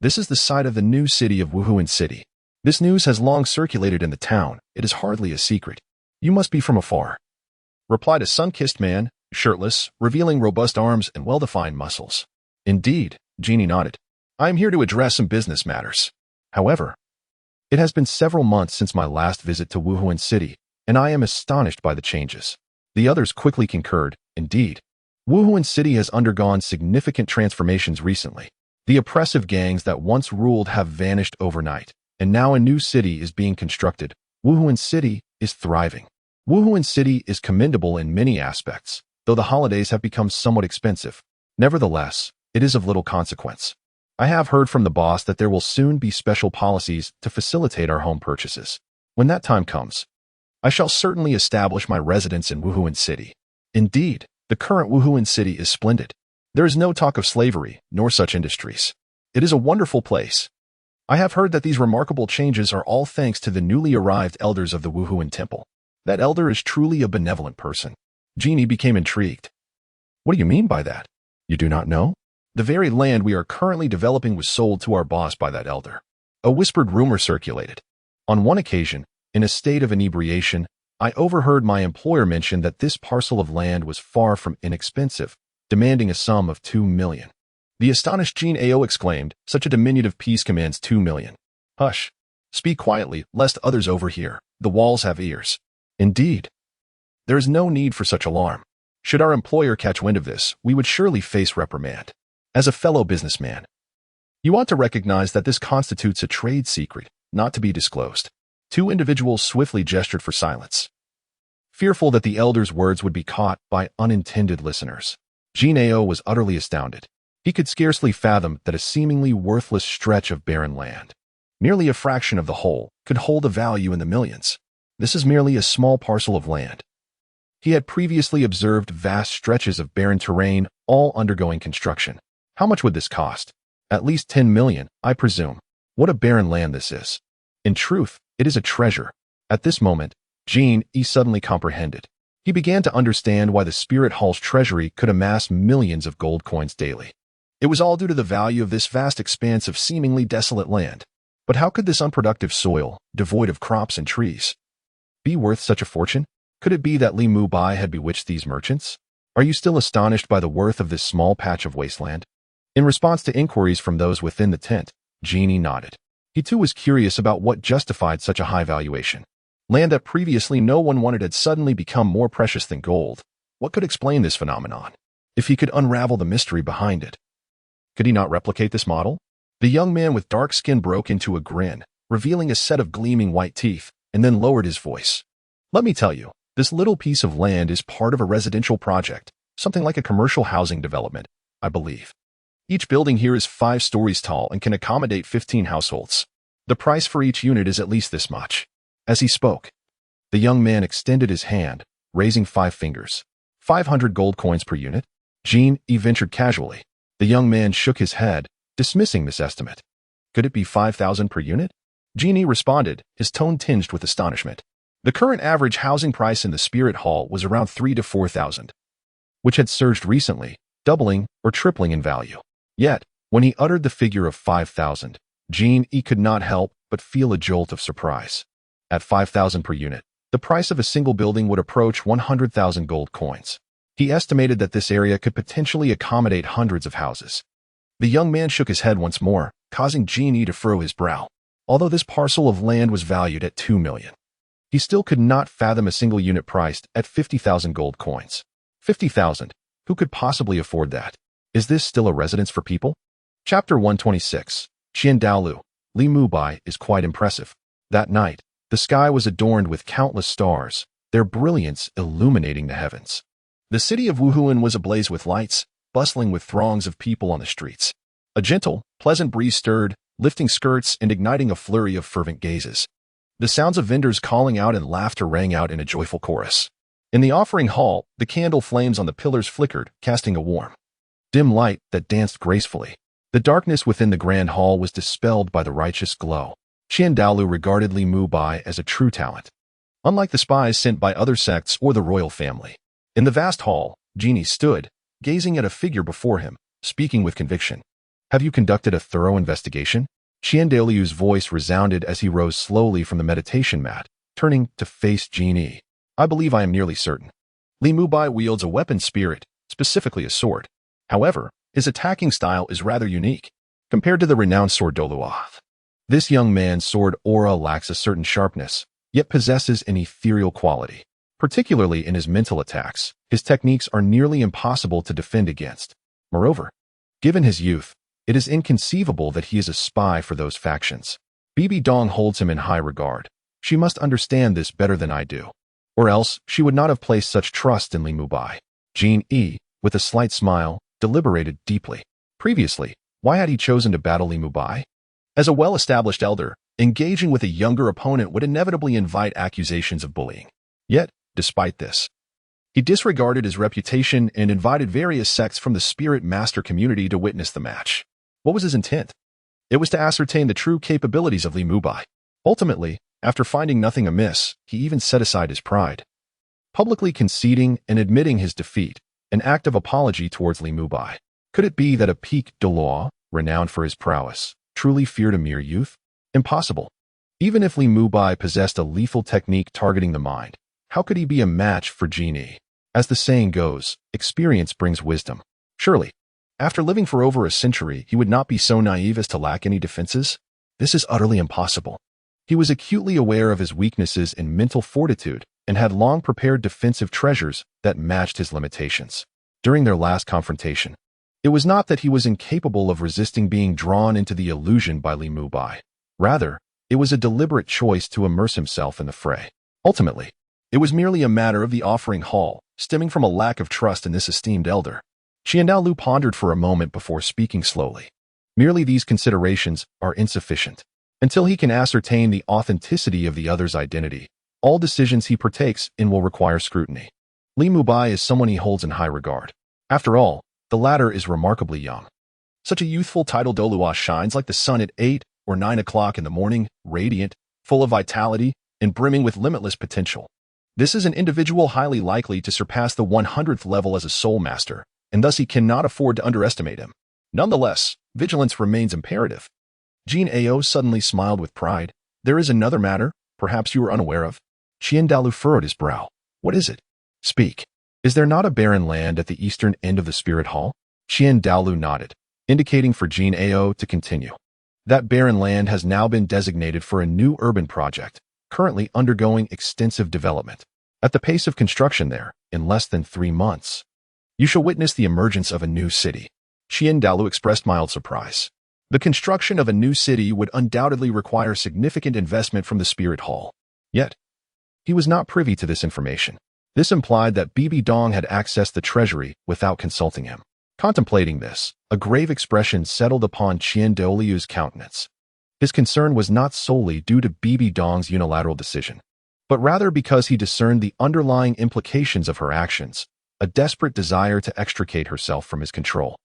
This is the site of the new city of Wuhuan City. This news has long circulated in the town. It is hardly a secret. You must be from afar, replied a sun-kissed man, shirtless, revealing robust arms and well-defined muscles. Indeed, Genie nodded. I am here to address some business matters. However, it has been several months since my last visit to Wuhuan City, and I am astonished by the changes. The others quickly concurred. Indeed, Wuhuan City has undergone significant transformations recently. The oppressive gangs that once ruled have vanished overnight, and now a new city is being constructed. Wuhuan City is thriving. Wuhuan City is commendable in many aspects, though the holidays have become somewhat expensive. Nevertheless, it is of little consequence. I have heard from the boss that there will soon be special policies to facilitate our home purchases. When that time comes, I shall certainly establish my residence in Wuhuan City. Indeed, the current Wuhuan City is splendid. There is no talk of slavery, nor such industries. It is a wonderful place. I have heard that these remarkable changes are all thanks to the newly arrived elders of the Wuhuan Temple. That elder is truly a benevolent person. Genie became intrigued. What do you mean by that? You do not know? The very land we are currently developing was sold to our boss by that elder. A whispered rumor circulated. On one occasion, in a state of inebriation, I overheard my employer mention that this parcel of land was far from inexpensive, demanding a sum of 2 million. The astonished Genie exclaimed, such a diminutive piece commands 2 million. Hush. Speak quietly, lest others overhear. The walls have ears. Indeed. There is no need for such alarm. Should our employer catch wind of this, we would surely face reprimand. As a fellow businessman, You ought to recognize that this constitutes a trade secret, not to be disclosed. Two individuals swiftly gestured for silence, fearful that the elder's words would be caught by unintended listeners. Jineo was utterly astounded. He could scarcely fathom that a seemingly worthless stretch of barren land, merely a fraction of the whole, could hold a value in the millions. This is merely a small parcel of land. He had previously observed vast stretches of barren terrain, all undergoing construction. How much would this cost? At least 10 million, I presume. What a barren land this is. In truth, it is a treasure. At this moment, Jin suddenly comprehended. He began to understand why the Spirit Hall's treasury could amass millions of gold coins daily. It was all due to the value of this vast expanse of seemingly desolate land. But how could this unproductive soil, devoid of crops and trees, be worth such a fortune? Could it be that Li Mubai had bewitched these merchants? Are you still astonished by the worth of this small patch of wasteland? In response to inquiries from those within the tent, Genie nodded. He too was curious about what justified such a high valuation. Land that previously no one wanted had suddenly become more precious than gold. What could explain this phenomenon? If he could unravel the mystery behind it. Could he not replicate this model? The young man with dark skin broke into a grin, revealing a set of gleaming white teeth, and then lowered his voice. Let me tell you, this little piece of land is part of a residential project, something like a commercial housing development, I believe. Each building here is 5 stories tall and can accommodate 15 households. The price for each unit is at least this much. As he spoke, the young man extended his hand, raising 5 fingers. 500 gold coins per unit? Gene ventured casually. The young man shook his head, dismissing this estimate. Could it be 5,000 per unit? Genie responded, his tone tinged with astonishment. The current average housing price in the Spirit Hall was around 3,000 to 4,000, which had surged recently, doubling or tripling in value. Yet, when he uttered the figure of 5,000, Gene could not help but feel a jolt of surprise. At 5,000 per unit, the price of a single building would approach 100,000 gold coins. He estimated that this area could potentially accommodate hundreds of houses. The young man shook his head once more, causing Genie to furrow his brow. Although this parcel of land was valued at 2 million, he still could not fathom a single unit priced at 50,000 gold coins. 50,000? Who could possibly afford that? Is this still a residence for people? Chapter 126. Daolu, Li Mubai is quite impressive. That night, the sky was adorned with countless stars, their brilliance illuminating the heavens. The city of Wuhuan was ablaze with lights, bustling with throngs of people on the streets. A gentle, pleasant breeze stirred, lifting skirts and igniting a flurry of fervent gazes. The sounds of vendors calling out and laughter rang out in a joyful chorus. In the offering hall, the candle flames on the pillars flickered, casting a warm, dim light that danced gracefully. The darkness within the grand hall was dispelled by the righteous glow. Daolu regarded Li Mubai as a true talent, unlike the spies sent by other sects or the royal family. In the vast hall, Genie stood, gazing at a figure before him, speaking with conviction. Have you conducted a thorough investigation? Daolu's voice resounded as he rose slowly from the meditation mat, turning to face Genie. I believe I am nearly certain. Li Mubai wields a weapon spirit, specifically a sword. However, his attacking style is rather unique, compared to the renowned sword Douluo. This young man's sword aura lacks a certain sharpness, yet possesses an ethereal quality. Particularly in his mental attacks, his techniques are nearly impossible to defend against. Moreover, given his youth, it is inconceivable that he is a spy for those factions. Bibi Dong holds him in high regard. She must understand this better than I do. Or else, she would not have placed such trust in Li Mubai. Jean, with a slight smile, deliberated deeply. Previously, why had he chosen to battle Li Mubai? As a well-established elder, engaging with a younger opponent would inevitably invite accusations of bullying. Yet, despite this, he disregarded his reputation and invited various sects from the Spirit Master community to witness the match. What was his intent? It was to ascertain the true capabilities of Li Mubai. Ultimately, after finding nothing amiss, he even set aside his pride, publicly conceding and admitting his defeat, an act of apology towards Li Mubai. Could it be that a peak Douluo, renowned for his prowess, truly feared a mere youth? Impossible. Even if Li Mubai possessed a lethal technique targeting the mind, how could he be a match for Genie? As the saying goes, experience brings wisdom. Surely, after living for over a century, he would not be so naive as to lack any defenses? This is utterly impossible. He was acutely aware of his weaknesses in mental fortitude and had long prepared defensive treasures that matched his limitations. During their last confrontation, It was not that he was incapable of resisting being drawn into the illusion by Li Mubai. Rather, it was a deliberate choice to immerse himself in the fray. Ultimately, it was merely a matter of the offering hall, stemming from a lack of trust in this esteemed elder. Qiandaolu pondered for a moment before speaking slowly. Merely these considerations are insufficient. Until he can ascertain the authenticity of the other's identity, all decisions he partakes in will require scrutiny. Li Mubai is someone he holds in high regard. After all, the latter is remarkably young. Such a youthful titled Douluo shines like the sun at 8 or 9 o'clock in the morning, radiant, full of vitality, and brimming with limitless potential. This is an individual highly likely to surpass the 100th level as a soul master, and thus he cannot afford to underestimate him. Nonetheless, vigilance remains imperative. Jin Ao suddenly smiled with pride. There is another matter, perhaps you are unaware of. Qiandaolu furrowed his brow. What is it? Speak. Is there not a barren land at the eastern end of the spirit hall? Qiandaolu nodded, indicating for Jin Ao to continue. That barren land has now been designated for a new urban project, currently undergoing extensive development. At the pace of construction there, in less than 3 months, you shall witness the emergence of a new city. Qiandaolu expressed mild surprise. The construction of a new city would undoubtedly require significant investment from the spirit hall. Yet, he was not privy to this information. This implied that Bibi Dong had accessed the treasury without consulting him. Contemplating this, a grave expression settled upon Qiandaolu's countenance. His concern was not solely due to Bibi Dong's unilateral decision, but rather because he discerned the underlying implications of her actions, a desperate desire to extricate herself from his control.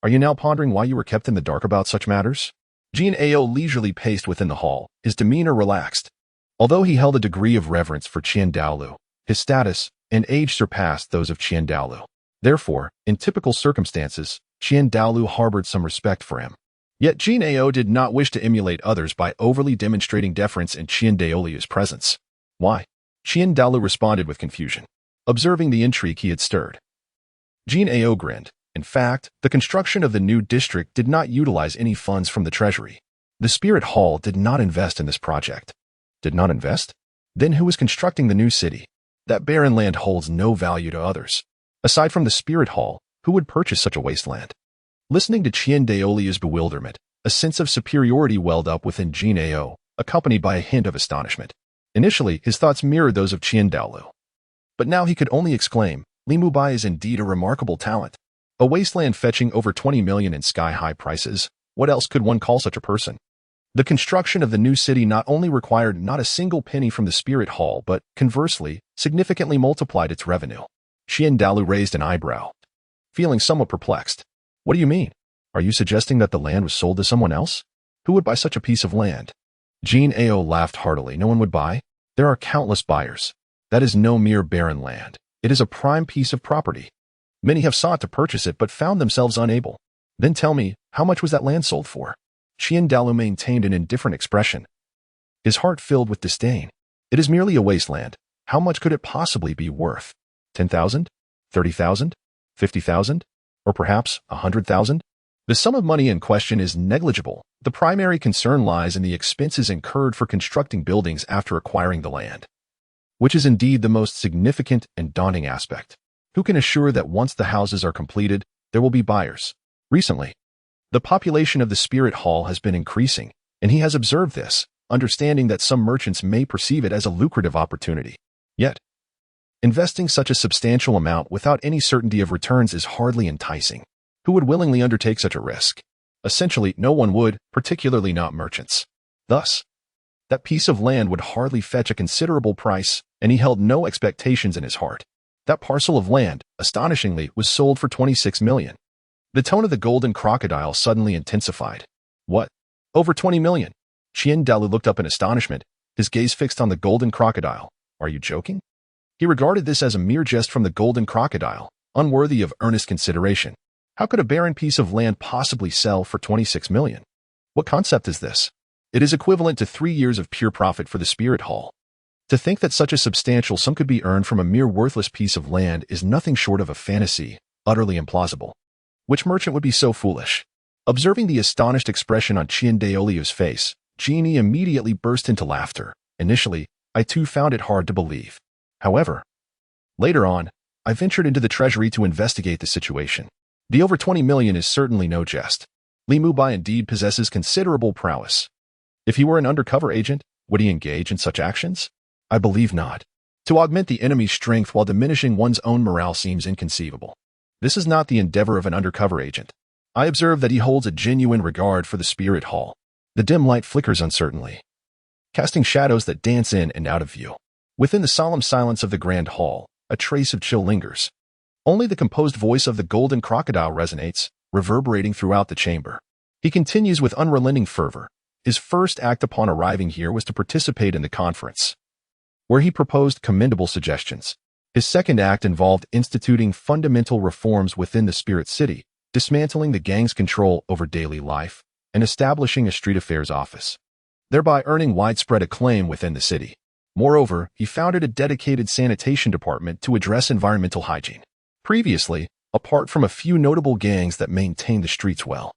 Are you now pondering why you were kept in the dark about such matters? Jin Ao leisurely paced within the hall, his demeanor relaxed. Although he held a degree of reverence for Qiandaolu, his status and age surpassed those of Qiandaolu. Therefore, in typical circumstances, Qiandaolu harbored some respect for him. Yet Jin Ao did not wish to emulate others by overly demonstrating deference in Qiandaolu's presence. Why? Qiandaolu responded with confusion, observing the intrigue he had stirred. Jin Ao grinned. In fact, the construction of the new district did not utilize any funds from the treasury. The Spirit Hall did not invest in this project. Did not invest? Then who is constructing the new city? That barren land holds no value to others. Aside from the Spirit Hall, who would purchase such a wasteland? Listening to Qiandaolu's bewilderment, a sense of superiority welled up within Jin Ao, accompanied by a hint of astonishment. Initially, his thoughts mirrored those of Qiandaolu. But now he could only exclaim, Li Mubai is indeed a remarkable talent. A wasteland fetching over 20 million in sky-high prices. What else could one call such a person? The construction of the new city not only required not a single penny from the Spirit Hall, but, conversely, significantly multiplied its revenue. Qiandaolu raised an eyebrow, feeling somewhat perplexed. What do you mean? Are you suggesting that the land was sold to someone else? Who would buy such a piece of land? Jin Ao laughed heartily. No one would buy? There are countless buyers. That is no mere barren land. It is a prime piece of property. Many have sought to purchase it but found themselves unable. Then tell me, how much was that land sold for? Qiandaolu maintained an indifferent expression, his heart filled with disdain. It is merely a wasteland. How much could it possibly be worth? 10,000? 30,000? 50,000? Or perhaps 100,000? The sum of money in question is negligible. The primary concern lies in the expenses incurred for constructing buildings after acquiring the land, which is indeed the most significant and daunting aspect. Who can assure that once the houses are completed, there will be buyers? Recently, the population of the Spirit Hall has been increasing, and he has observed this, understanding that some merchants may perceive it as a lucrative opportunity. Yet, investing such a substantial amount without any certainty of returns is hardly enticing. Who would willingly undertake such a risk? Essentially, no one would, particularly not merchants. Thus, that piece of land would hardly fetch a considerable price, and he held no expectations in his heart. That parcel of land, astonishingly, was sold for 26 million. The tone of the Golden Crocodile suddenly intensified. What? Over 20 million? Qiandaolu looked up in astonishment, his gaze fixed on the Golden Crocodile. Are you joking? He regarded this as a mere jest from the Golden Crocodile, unworthy of earnest consideration. How could a barren piece of land possibly sell for 26 million? What concept is this? It is equivalent to 3 years of pure profit for the Spirit Hall. To think that such a substantial sum could be earned from a mere worthless piece of land is nothing short of a fantasy, utterly implausible. Which merchant would be so foolish? Observing the astonished expression on Qiandaolu's face, Genie immediately burst into laughter. Initially, I too found it hard to believe. However, later on, I ventured into the treasury to investigate the situation. The over 20 million is certainly no jest. Li Mubai indeed possesses considerable prowess. If he were an undercover agent, would he engage in such actions? I believe not. To augment the enemy's strength while diminishing one's own morale seems inconceivable. This is not the endeavor of an undercover agent. I observe that he holds a genuine regard for the spirit hall. The dim light flickers uncertainly, casting shadows that dance in and out of view. Within the solemn silence of the grand hall, a trace of chill lingers. Only the composed voice of the Golden Crocodile resonates, reverberating throughout the chamber. He continues with unrelenting fervor. His first act upon arriving here was to participate in the conference, where he proposed commendable suggestions. His second act involved instituting fundamental reforms within the spirit city, dismantling the gang's control over daily life, and establishing a street affairs office, thereby earning widespread acclaim within the city. Moreover, he founded a dedicated sanitation department to address environmental hygiene. Previously, apart from a few notable gangs that maintained the streets well,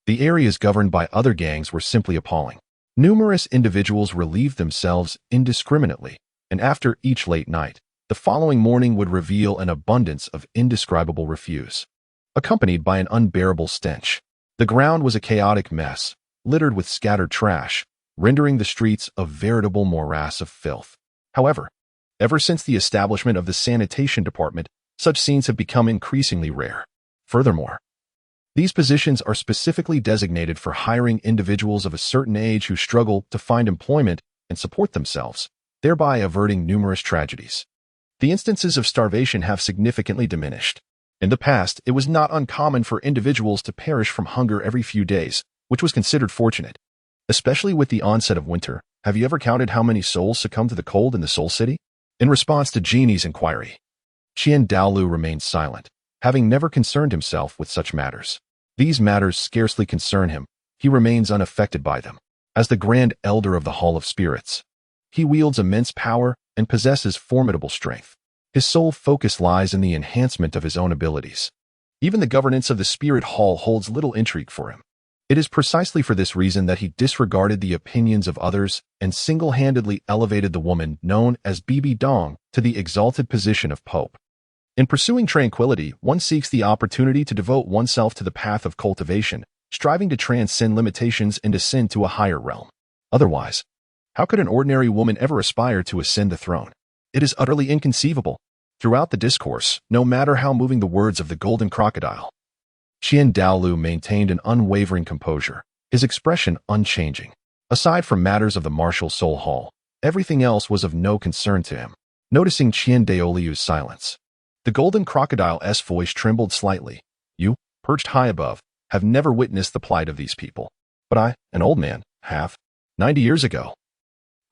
the areas governed by other gangs were simply appalling. Numerous individuals relieved themselves indiscriminately, and after each late night, the following morning would reveal an abundance of indescribable refuse, accompanied by an unbearable stench. The ground was a chaotic mess, littered with scattered trash, rendering the streets a veritable morass of filth. However, ever since the establishment of the sanitation department, such scenes have become increasingly rare. Furthermore, these positions are specifically designated for hiring individuals of a certain age who struggle to find employment and support themselves, thereby averting numerous tragedies. The instances of starvation have significantly diminished. In the past, it was not uncommon for individuals to perish from hunger every few days, which was considered fortunate. Especially with the onset of winter, have you ever counted how many souls succumbed to the cold in the Soul City? In response to Genie's inquiry, Douluo remained silent, having never concerned himself with such matters. These matters scarcely concern him. He remains unaffected by them. As the Grand Elder of the Hall of Spirits, he wields immense power and possesses formidable strength. His sole focus lies in the enhancement of his own abilities. Even the governance of the Spirit Hall holds little intrigue for him. It is precisely for this reason that he disregarded the opinions of others and single-handedly elevated the woman known as Bibi Dong to the exalted position of Pope. In pursuing tranquility, one seeks the opportunity to devote oneself to the path of cultivation, striving to transcend limitations and ascend to a higher realm. Otherwise, how could an ordinary woman ever aspire to ascend the throne? It is utterly inconceivable. Throughout the discourse, no matter how moving the words of the Golden Crocodile, Douluo maintained an unwavering composure, his expression unchanging. Aside from matters of the martial soul hall, everything else was of no concern to him. Noticing Douluo's silence, the Golden Crocodile's voice trembled slightly. You, perched high above, have never witnessed the plight of these people. But I, an old man, have. 90 years ago,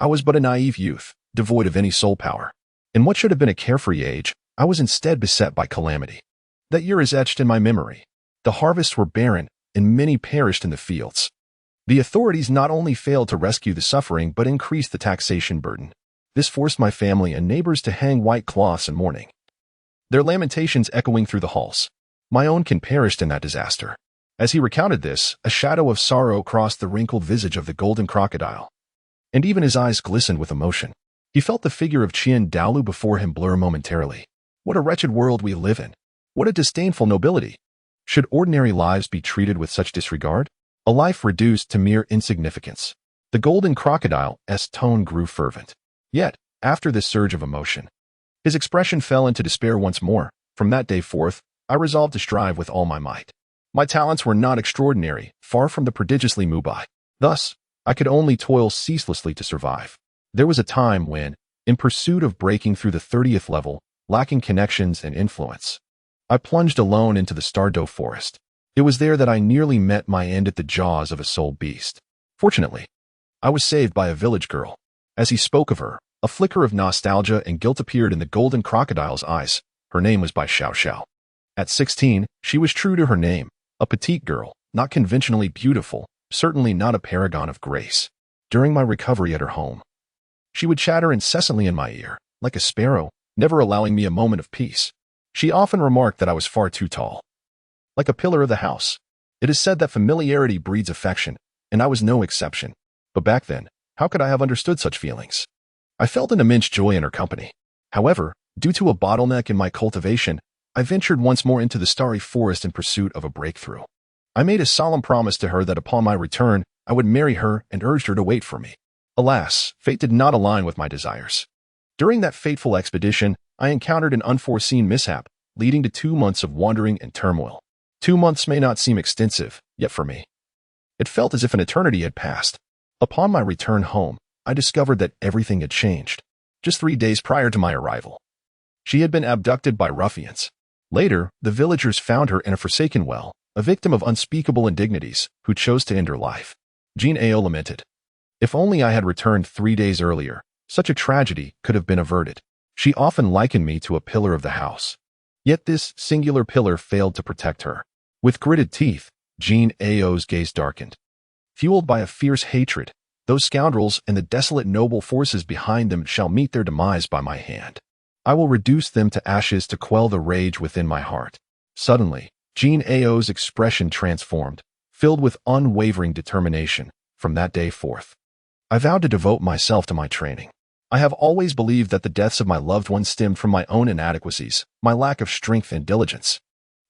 I was but a naive youth, devoid of any soul power. In what should have been a carefree age, I was instead beset by calamity. That year is etched in my memory. The harvests were barren, and many perished in the fields. The authorities not only failed to rescue the suffering but increased the taxation burden. This forced my family and neighbors to hang white cloths in mourning, their lamentations echoing through the halls. My own kin perished in that disaster. As he recounted this, a shadow of sorrow crossed the wrinkled visage of the Golden Crocodile, and even his eyes glistened with emotion. He felt the figure of Douluo before him blur momentarily. What a wretched world we live in. What a disdainful nobility. Should ordinary lives be treated with such disregard? A life reduced to mere insignificance. The Golden Crocodile's tone grew fervent. Yet, after this surge of emotion, his expression fell into despair once more. From that day forth, I resolved to strive with all my might. My talents were not extraordinary, far from the prodigiously Mu Bai. Thus, I could only toil ceaselessly to survive. There was a time when, in pursuit of breaking through the 30th level, lacking connections and influence, I plunged alone into the Stardow forest. It was there that I nearly met my end at the jaws of a soul beast. Fortunately, I was saved by a village girl. As he spoke of her, a flicker of nostalgia and guilt appeared in the Golden Crocodile's eyes. Her name was Bai Xiao Xiao. At 16, she was true to her name, a petite girl, not conventionally beautiful, certainly not a paragon of grace. During my recovery at her home, she would chatter incessantly in my ear, like a sparrow, never allowing me a moment of peace. She often remarked that I was far too tall, like a pillar of the house. It is said that familiarity breeds affection, and I was no exception. But back then, how could I have understood such feelings? I felt an immense joy in her company. However, due to a bottleneck in my cultivation, I I ventured once more into the starry forest in pursuit of a breakthrough. I made a solemn promise to her that upon my return, I would marry her and urged her to wait for me. Alas, fate did not align with my desires. During that fateful expedition, I encountered an unforeseen mishap, leading to 2 months of wandering and turmoil. 2 months may not seem extensive, yet for me, it felt as if an eternity had passed. Upon my return home, I discovered that everything had changed. Just 3 days prior to my arrival, she had been abducted by ruffians. Later, the villagers found her in a forsaken well, a victim of unspeakable indignities, who chose to end her life. Jean Ao lamented. If only I had returned 3 days earlier, such a tragedy could have been averted. She often likened me to a pillar of the house. Yet this singular pillar failed to protect her. With gritted teeth, Jean Ao's gaze darkened. Fueled by a fierce hatred, those scoundrels and the desolate noble forces behind them shall meet their demise by my hand. I will reduce them to ashes to quell the rage within my heart. Suddenly, Jean Ao's expression transformed, filled with unwavering determination. From that day forth, I vowed to devote myself to my training. I have always believed that the deaths of my loved ones stemmed from my own inadequacies, my lack of strength and diligence.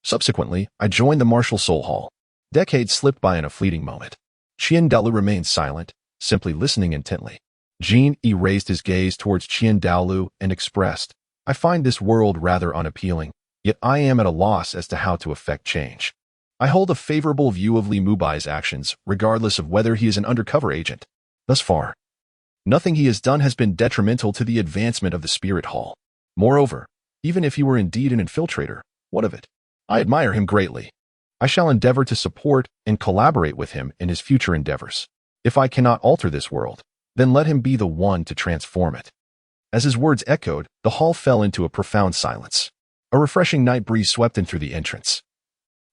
Subsequently, I joined the martial soul hall. Decades slipped by in a fleeting moment. Qian Daolu remained silent, simply listening intently. Jean raised his gaze towards Qian Daolu and expressed, I find this world rather unappealing, yet I am at a loss as to how to effect change. I hold a favorable view of Li Mubai's actions, regardless of whether he is an undercover agent. Thus far, nothing he has done has been detrimental to the advancement of the Spirit Hall. Moreover, even if he were indeed an infiltrator, what of it? I admire him greatly. I shall endeavor to support and collaborate with him in his future endeavors. If I cannot alter this world, then let him be the one to transform it. As his words echoed, the hall fell into a profound silence. A refreshing night breeze swept in through the entrance,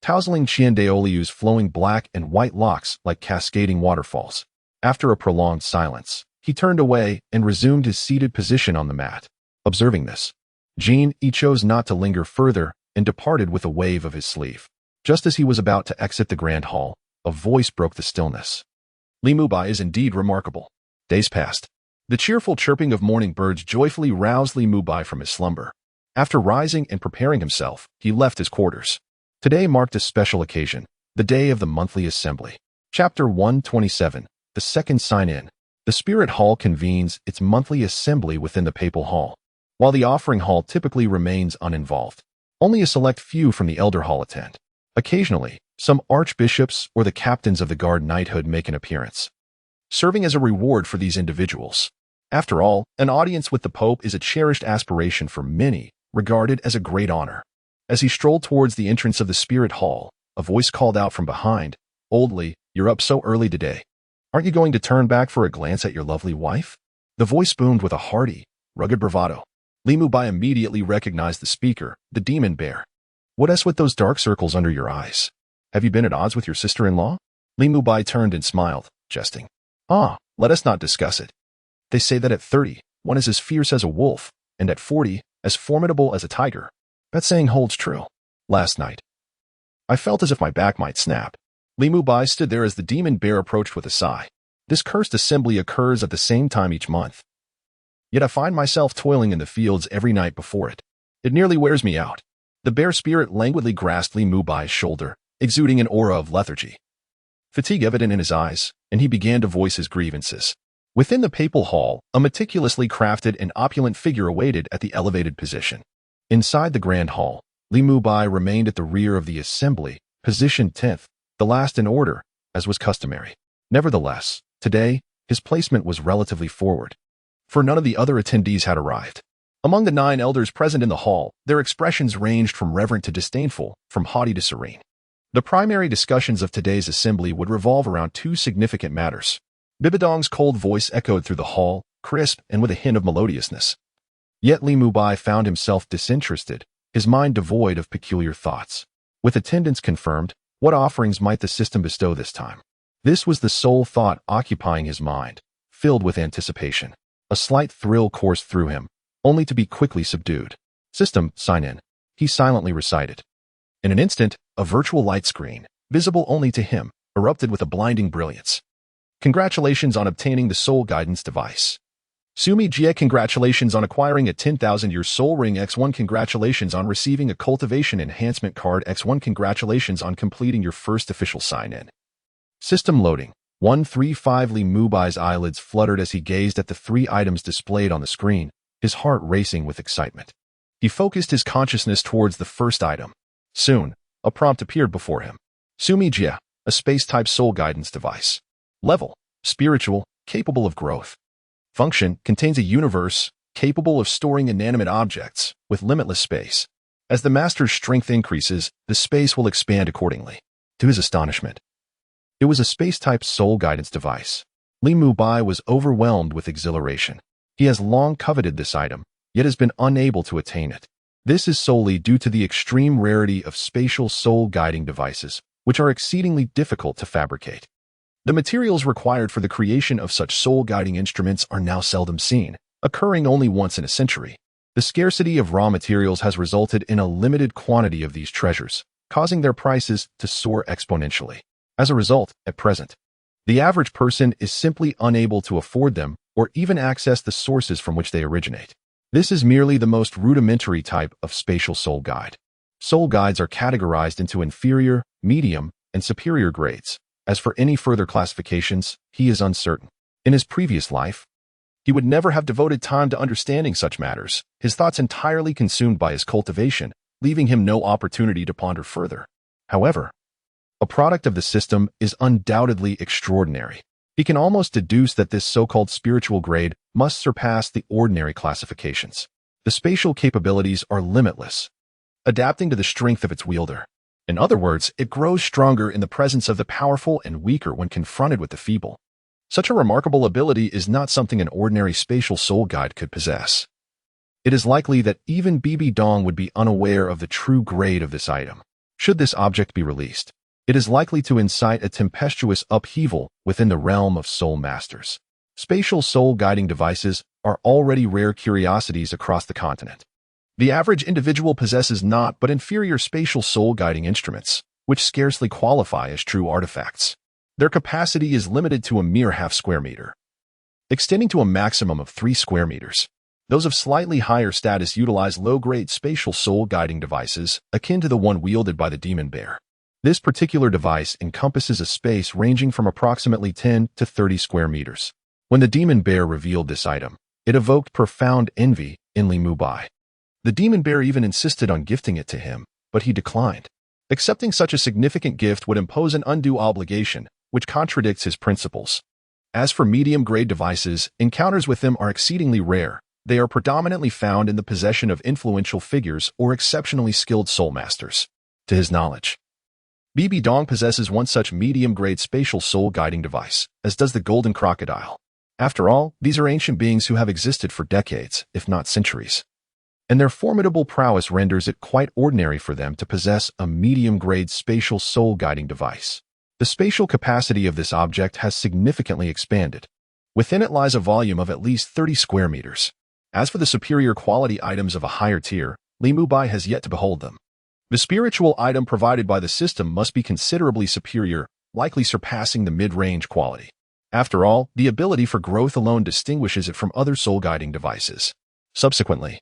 tousling Qian Daolu's flowing black and white locks like cascading waterfalls. After a prolonged silence, he turned away and resumed his seated position on the mat. Observing this, Jean chose not to linger further and departed with a wave of his sleeve. Just as he was about to exit the grand hall, a voice broke the stillness. Li Mubai is indeed remarkable. Days passed. The cheerful chirping of morning birds joyfully roused Li Mubai from his slumber. After rising and preparing himself, he left his quarters. Today marked a special occasion, the day of the monthly assembly. Chapter 127, the second sign-in. The Spirit Hall convenes its monthly assembly within the Papal Hall. While the Offering Hall typically remains uninvolved, only a select few from the Elder Hall attend. Occasionally, some archbishops or the captains of the guard knighthood make an appearance, serving as a reward for these individuals. After all, an audience with the Pope is a cherished aspiration for many, regarded as a great honor. As he strolled towards the entrance of the Spirit Hall, a voice called out from behind, "Old Li, you're up so early today. Aren't you going to turn back for a glance at your lovely wife?" The voice boomed with a hearty, rugged bravado. Li Mubai immediately recognized the speaker, the demon bear. "What with those dark circles under your eyes? Have you been at odds with your sister-in-law?" Li Mubai turned and smiled, jesting. "Ah, let us not discuss it. They say that at 30, one is as fierce as a wolf, and at 40, as formidable as a tiger. That saying holds true. Last night, I felt as if my back might snap." Li Mubai stood there as the demon bear approached with a sigh. "This cursed assembly occurs at the same time each month. Yet I find myself toiling in the fields every night before it. It nearly wears me out." The bear spirit languidly grasped Li Mubai's shoulder, exuding an aura of lethargy. Fatigue evident in his eyes, and he began to voice his grievances. Within the Papal Hall, a meticulously crafted and opulent figure awaited at the elevated position. Inside the Grand Hall, Li Mubai remained at the rear of the assembly, positioned 10th, the last in order, as was customary. Nevertheless, today, his placement was relatively forward, for none of the other attendees had arrived. Among the 9 elders present in the hall, their expressions ranged from reverent to disdainful, from haughty to serene. The primary discussions of today's assembly would revolve around 2 significant matters. Bibi Dong's cold voice echoed through the hall, crisp and with a hint of melodiousness. Yet Li Mubai found himself disinterested, his mind devoid of peculiar thoughts. With attendance confirmed, what offerings might the system bestow this time? This was the sole thought occupying his mind, filled with anticipation. A slight thrill coursed through him, only to be quickly subdued. "System, sign in," he silently recited. In an instant, a virtual light screen, visible only to him, erupted with a blinding brilliance. "Congratulations on obtaining the soul guidance device. Sumi Jie, congratulations on acquiring a 10,000-year soul ring. X1, congratulations on receiving a cultivation enhancement card. X1, congratulations on completing your first official sign-in. System loading. 135. Li Mubai's eyelids fluttered as he gazed at the 3 items displayed on the screen, his heart racing with excitement. He focused his consciousness towards the first item. Soon, a prompt appeared before him. Sumi Jie, a space-type soul guidance device. Level: spiritual, capable of growth. Function: contains a universe capable of storing inanimate objects with limitless space. As the master's strength increases, the space will expand accordingly. To his astonishment, it was a space-type soul guidance device. Li Mubai was overwhelmed with exhilaration. He has long coveted this item, yet has been unable to attain it. This is solely due to the extreme rarity of spatial soul guiding devices, which are exceedingly difficult to fabricate. The materials required for the creation of such soul-guiding instruments are now seldom seen, occurring only once in a century. The scarcity of raw materials has resulted in a limited quantity of these treasures, causing their prices to soar exponentially. As a result, at present, the average person is simply unable to afford them or even access the sources from which they originate. This is merely the most rudimentary type of spatial soul guide. Soul guides are categorized into inferior, medium, and superior grades. As for any further classifications, he is uncertain. In his previous life, he would never have devoted time to understanding such matters, his thoughts entirely consumed by his cultivation, leaving him no opportunity to ponder further. However, a product of the system is undoubtedly extraordinary. He can almost deduce that this so-called spiritual grade must surpass the ordinary classifications. The spatial capabilities are limitless, adapting to the strength of its wielder. In other words, it grows stronger in the presence of the powerful and weaker when confronted with the feeble. Such a remarkable ability is not something an ordinary spatial soul guide could possess. It is likely that even Bibi Dong would be unaware of the true grade of this item. Should this object be released, it is likely to incite a tempestuous upheaval within the realm of soul masters. Spatial soul guiding devices are already rare curiosities across the continent. The average individual possesses not but inferior spatial soul guiding instruments, which scarcely qualify as true artifacts. Their capacity is limited to a mere half square meter, extending to a maximum of 3 square meters. Those of slightly higher status utilize low-grade spatial soul guiding devices, akin to the one wielded by the demon bear. This particular device encompasses a space ranging from approximately 10 to 30 square meters. When the demon bear revealed this item, it evoked profound envy in Li Mubai. The demon bear even insisted on gifting it to him, but he declined. Accepting such a significant gift would impose an undue obligation, which contradicts his principles. As for medium-grade devices, encounters with them are exceedingly rare. They are predominantly found in the possession of influential figures or exceptionally skilled soul masters. To his knowledge, Bibi Dong possesses one such medium-grade spatial soul guiding device, as does the Golden Crocodile. After all, these are ancient beings who have existed for decades, if not centuries, and their formidable prowess renders it quite ordinary for them to possess a medium-grade spatial soul guiding device. The spatial capacity of this object has significantly expanded. Within it lies a volume of at least 30 square meters. As for the superior quality items of a higher tier, Li Mubai has yet to behold them. The spiritual item provided by the system must be considerably superior, likely surpassing the mid-range quality. After all, the ability for growth alone distinguishes it from other soul-guiding devices. Subsequently,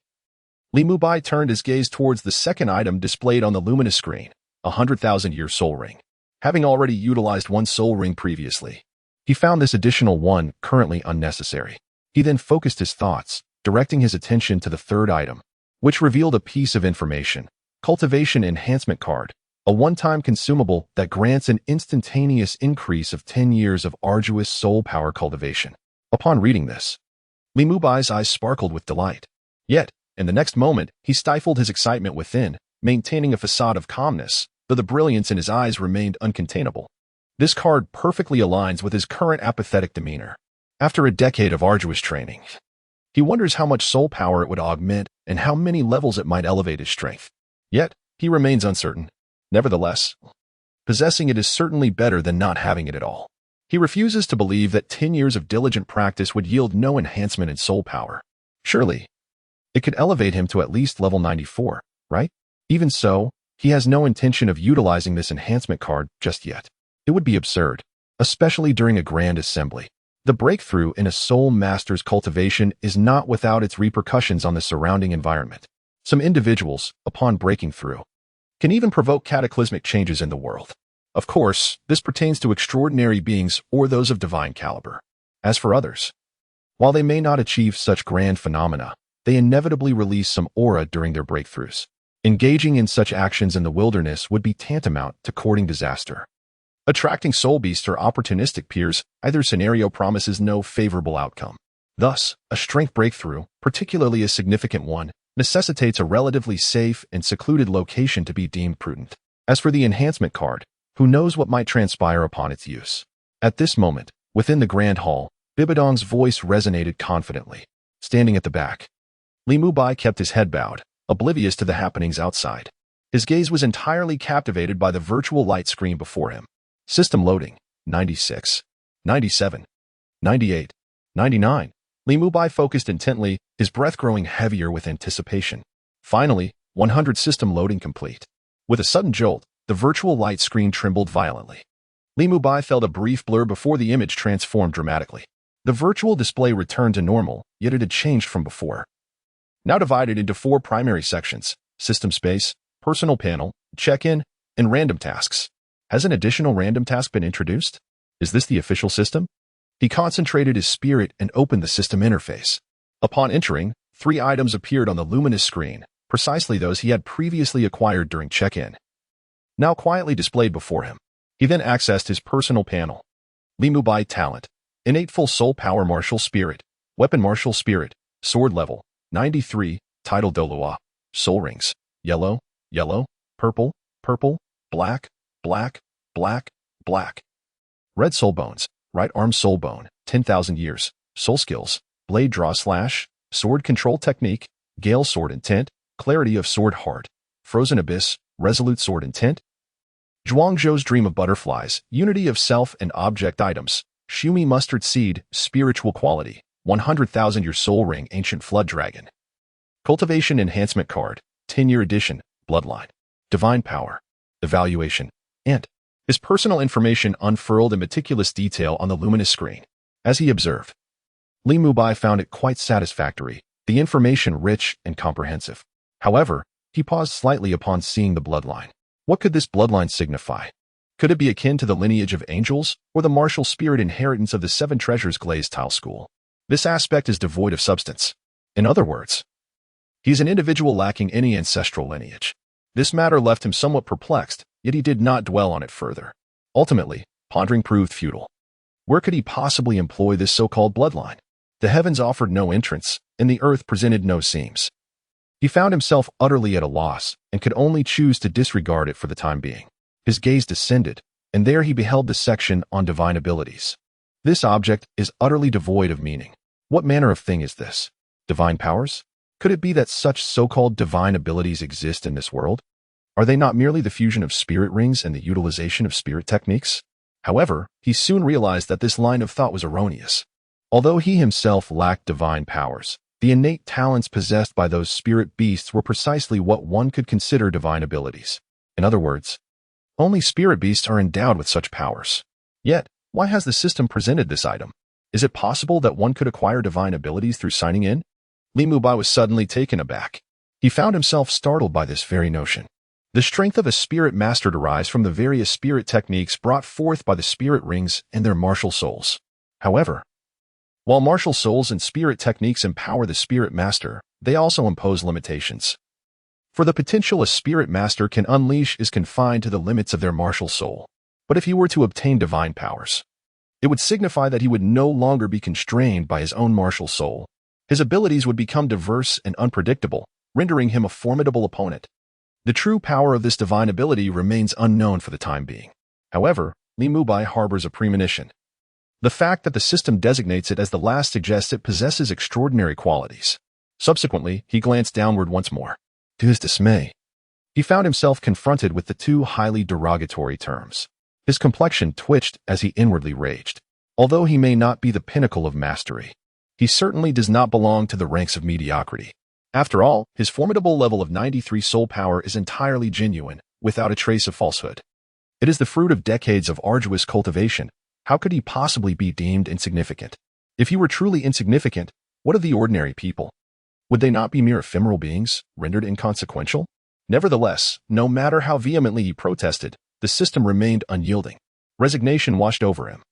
Li Mubai turned his gaze towards the second item displayed on the luminous screen, a 100,000-year soul ring. Having already utilized one soul ring previously, he found this additional one currently unnecessary. He then focused his thoughts, directing his attention to the third item, which revealed a piece of information: cultivation enhancement card, a one-time consumable that grants an instantaneous increase of 10 years of arduous soul power cultivation. Upon reading this, Li Mubai's eyes sparkled with delight. Yet, in the next moment, he stifled his excitement within, maintaining a facade of calmness, though the brilliance in his eyes remained uncontainable. This card perfectly aligns with his current apathetic demeanor. After a decade of arduous training, he wonders how much soul power it would augment and how many levels it might elevate his strength. Yet, he remains uncertain. Nevertheless, possessing it is certainly better than not having it at all. He refuses to believe that 10 years of diligent practice would yield no enhancement in soul power. Surely, it could elevate him to at least level 94, right? Even so, he has no intention of utilizing this enhancement card just yet. It would be absurd, especially during a grand assembly. The breakthrough in a soul master's cultivation is not without its repercussions on the surrounding environment. Some individuals, upon breaking through, can even provoke cataclysmic changes in the world. Of course, this pertains to extraordinary beings or those of divine caliber. As for others, while they may not achieve such grand phenomena, they inevitably release some aura during their breakthroughs. Engaging in such actions in the wilderness would be tantamount to courting disaster. Attracting soul beasts or opportunistic peers, either scenario promises no favorable outcome. Thus, a strength breakthrough, particularly a significant one, necessitates a relatively safe and secluded location to be deemed prudent. As for the enhancement card, who knows what might transpire upon its use? At this moment, within the grand hall, Bibi Dong's voice resonated confidently. Standing at the back, Li Mubai kept his head bowed, oblivious to the happenings outside. His gaze was entirely captivated by the virtual light screen before him. System loading, 96, 97, 98, 99. Li Mubai focused intently, his breath growing heavier with anticipation. Finally, 100 system loading complete. With a sudden jolt, the virtual light screen trembled violently. Li Mubai felt a brief blur before the image transformed dramatically. The virtual display returned to normal, yet it had changed from before. Now divided into 4 primary sections: system space, personal panel, check-in, and random tasks. Has an additional random task been introduced? Is this the official system? He concentrated his spirit and opened the system interface. Upon entering, 3 items appeared on the luminous screen, precisely those he had previously acquired during check-in, now quietly displayed before him. He then accessed his personal panel. Li Mubai talent, innate full soul power martial spirit, weapon martial spirit, sword level, 93, title Douluo, soul rings, yellow, yellow, purple, purple, black, black, black, black. Red soul bones, right arm soul bone, 10,000 years, soul skills, blade draw slash, sword control technique, gale sword intent, clarity of sword heart, frozen abyss, resolute sword intent, Zhuangzhou's dream of butterflies, unity of self and object items, Shumi mustard seed, spiritual quality, 100,000 year soul ring, ancient flood dragon, cultivation enhancement card, 10-year edition, bloodline, divine power, evaluation, and his personal information unfurled in meticulous detail on the luminous screen. As he observed, Li Mubai found it quite satisfactory, the information rich and comprehensive. However, he paused slightly upon seeing the bloodline. What could this bloodline signify? Could it be akin to the lineage of angels, or the martial spirit inheritance of the 7 treasures glazed tile school? This aspect is devoid of substance. In other words, he is an individual lacking any ancestral lineage. This matter left him somewhat perplexed, yet he did not dwell on it further. Ultimately, pondering proved futile. Where could he possibly employ this so-called bloodline? The heavens offered no entrance, and the earth presented no seams. He found himself utterly at a loss, and could only choose to disregard it for the time being. His gaze descended, and there he beheld the section on divine abilities. This object is utterly devoid of meaning. What manner of thing is this? Divine powers? Could it be that such so-called divine abilities exist in this world? Are they not merely the fusion of spirit rings and the utilization of spirit techniques? However, he soon realized that this line of thought was erroneous. Although he himself lacked divine powers, the innate talents possessed by those spirit beasts were precisely what one could consider divine abilities. In other words, only spirit beasts are endowed with such powers. Yet, why has the system presented this item? Is it possible that one could acquire divine abilities through signing in? Li Mubai was suddenly taken aback. He found himself startled by this very notion. The strength of a spirit master derives from the various spirit techniques brought forth by the spirit rings and their martial souls. However, while martial souls and spirit techniques empower the spirit master, they also impose limitations. For the potential a spirit master can unleash is confined to the limits of their martial soul. But if he were to obtain divine powers, it would signify that he would no longer be constrained by his own martial soul. His abilities would become diverse and unpredictable, rendering him a formidable opponent. The true power of this divine ability remains unknown for the time being. However, Li Mubai harbors a premonition. The fact that the system designates it as the last suggests it possesses extraordinary qualities. Subsequently, he glanced downward once more. To his dismay, he found himself confronted with the 2 highly derogatory terms. His complexion twitched as he inwardly raged. Although he may not be the pinnacle of mastery, he certainly does not belong to the ranks of mediocrity. After all, his formidable level of 93 soul power is entirely genuine, without a trace of falsehood. It is the fruit of decades of arduous cultivation, How could he possibly be deemed insignificant? If he were truly insignificant, what of the ordinary people? Would they not be mere ephemeral beings, rendered inconsequential? Nevertheless, no matter how vehemently he protested, the system remained unyielding. Resignation washed over him.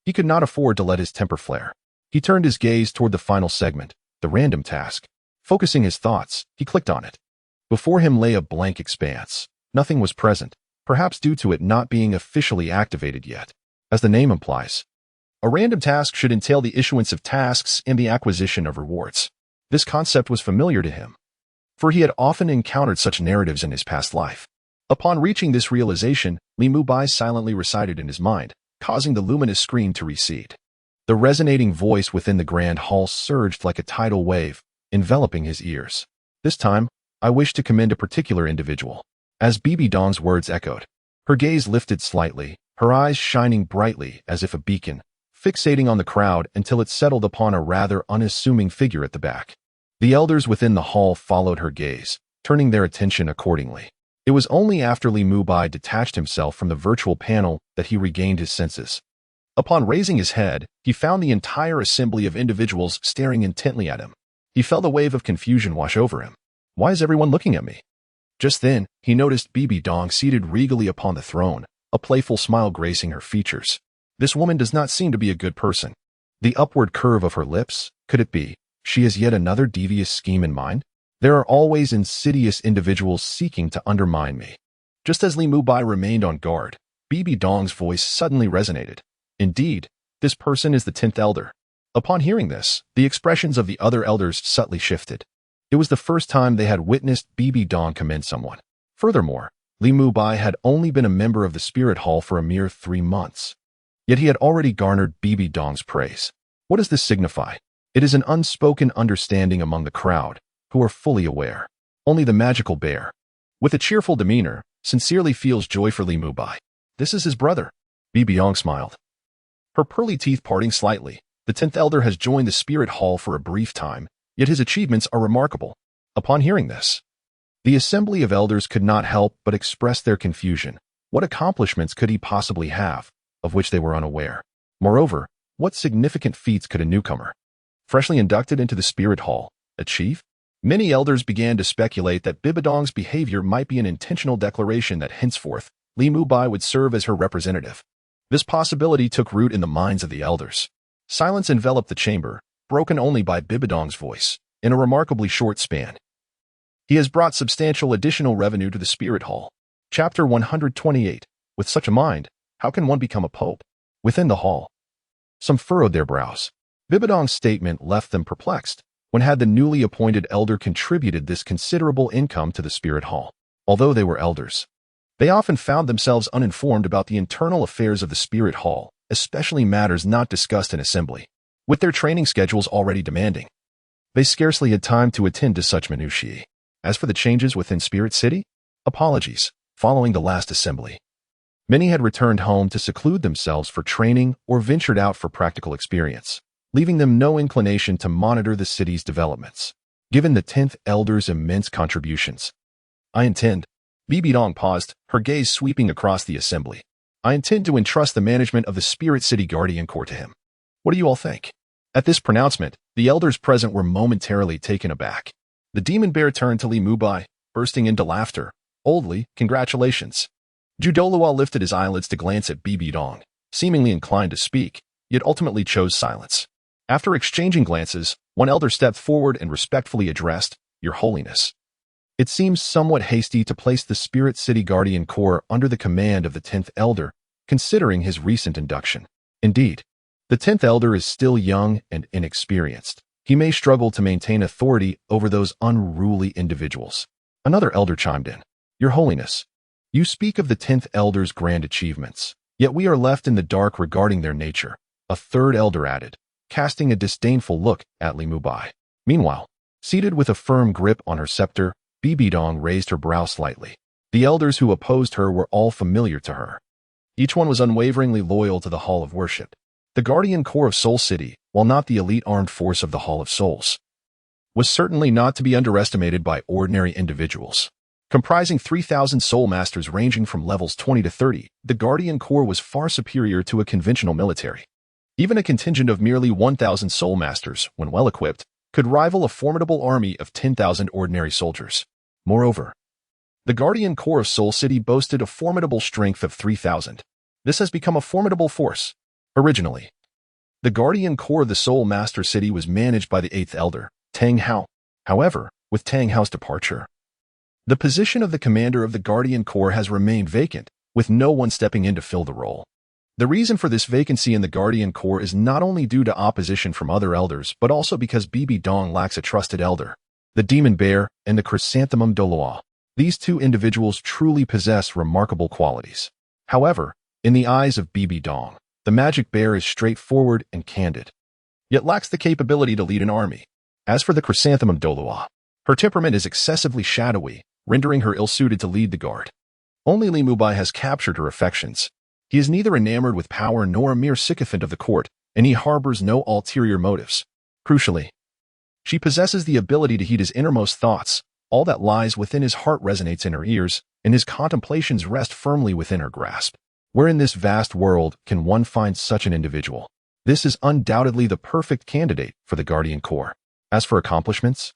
He could not afford to let his temper flare. He turned his gaze toward the final segment, the random task. Focusing his thoughts, he clicked on it. Before him lay a blank expanse. Nothing was present, perhaps due to it not being officially activated yet. As the name implies, a random task should entail the issuance of tasks and the acquisition of rewards. This concept was familiar to him, for he had often encountered such narratives in his past life. Upon reaching this realization, Li Mubai silently recited in his mind, causing the luminous screen to recede. The resonating voice within the grand hall surged like a tidal wave, enveloping his ears. This time, I wish to commend a particular individual. As Bibi Dong's words echoed, her gaze lifted slightly, her eyes shining brightly as if a beacon, fixating on the crowd until it settled upon a rather unassuming figure at the back. The elders within the hall followed her gaze, turning their attention accordingly. It was only after Li Mubai detached himself from the virtual panel that he regained his senses. Upon raising his head, he found the entire assembly of individuals staring intently at him. He felt a wave of confusion wash over him. Why is everyone looking at me? Just then, he noticed Bibi Dong seated regally upon the throne, a playful smile gracing her features. This woman does not seem to be a good person. The upward curve of her lips, could it be she has yet another devious scheme in mind? There are always insidious individuals seeking to undermine me. Just as Li Mubai remained on guard, Bibi Dong's voice suddenly resonated. Indeed, this person is the 10th elder. Upon hearing this, the expressions of the other elders subtly shifted. It was the first time they had witnessed Bibi Dong commend someone. Furthermore, Li Mubai had only been a member of the Spirit Hall for a mere 3 months. Yet he had already garnered Bibi Dong's praise. What does this signify? It is an unspoken understanding among the crowd, who are fully aware. Only the magical bear, with a cheerful demeanor, sincerely feels joy for Li Mubai. This is his brother. Bibi Dong smiled, her pearly teeth parting slightly. The 10th elder has joined the Spirit Hall for a brief time, yet his achievements are remarkable. Upon hearing this, the assembly of elders could not help but express their confusion. What accomplishments could he possibly have, of which they were unaware? Moreover, what significant feats could a newcomer, freshly inducted into the Spirit Hall, achieve? Many elders began to speculate that Bibi Dong's behavior might be an intentional declaration that henceforth, Li Mubai would serve as her representative. This possibility took root in the minds of the elders. Silence enveloped the chamber, broken only by Bibi Dong's voice, in a remarkably short span. He has brought substantial additional revenue to the Spirit Hall. Chapter 128. With such a mind, how can one become a pope? Within the hall, some furrowed their brows. Bibi Dong's statement left them perplexed. When had the newly appointed elder contributed this considerable income to the Spirit Hall? Although they were elders, they often found themselves uninformed about the internal affairs of the Spirit Hall, especially matters not discussed in assembly. With their training schedules already demanding, they scarcely had time to attend to such minutiae. As for the changes within Spirit City, apologies. Following the last assembly, many had returned home to seclude themselves for training or ventured out for practical experience, leaving them no inclination to monitor the city's developments. Given the 10th elder's immense contributions, Bibi Dong paused, her gaze sweeping across the assembly. I intend to entrust the management of the Spirit City Guardian Corps to him. What do you all think? At this pronouncement, the elders present were momentarily taken aback. The demon bear turned to Li Mubai, bursting into laughter. Oldly, congratulations. Douluo lifted his eyelids to glance at Bibi Dong, seemingly inclined to speak, yet ultimately chose silence. After exchanging glances, one elder stepped forward and respectfully addressed, Your Holiness. It seems somewhat hasty to place the Spirit City Guardian Corps under the command of the 10th elder, considering his recent induction. Indeed, the 10th elder is still young and inexperienced. He may struggle to maintain authority over those unruly individuals. Another elder chimed in. Your Holiness, you speak of the 10th elder's grand achievements, yet we are left in the dark regarding their nature. A third elder added, casting a disdainful look at Li Mubai. Meanwhile, seated with a firm grip on her scepter, Bibi Dong raised her brow slightly. The elders who opposed her were all familiar to her. Each one was unwaveringly loyal to the Hall of Worship. The Guardian Corps of Soul City, while not the elite armed force of the Hall of Souls, was certainly not to be underestimated by ordinary individuals. Comprising 3,000 soul masters ranging from levels 20 to 30, the Guardian Corps was far superior to a conventional military. Even a contingent of merely 1,000 soul masters, when well-equipped, could rival a formidable army of 10,000 ordinary soldiers. Moreover, the Guardian Corps of Soul City boasted a formidable strength of 3,000. This has become a formidable force. Originally, the Guardian Corps of the Soul Master City was managed by the 8th Elder, Tang Hao. However, with Tang Hao's departure, the position of the commander of the Guardian Corps has remained vacant, with no one stepping in to fill the role. The reason for this vacancy in the Guardian Corps is not only due to opposition from other elders, but also because Bibi Dong lacks a trusted elder. The Demon Bear and the Chrysanthemum Douluo. These two individuals truly possess remarkable qualities. However, in the eyes of Bibi Dong, the Magic Bear is straightforward and candid, yet lacks the capability to lead an army. As for the Chrysanthemum Douluo, her temperament is excessively shadowy, rendering her ill-suited to lead the guard. Only Li Mubai has captured her affections. He is neither enamored with power nor a mere sycophant of the court, and he harbors no ulterior motives. Crucially, she possesses the ability to heed his innermost thoughts. All that lies within his heart resonates in her ears, and his contemplations rest firmly within her grasp. Where in this vast world can one find such an individual? This is undoubtedly the perfect candidate for the Guardian Corps. As for accomplishments,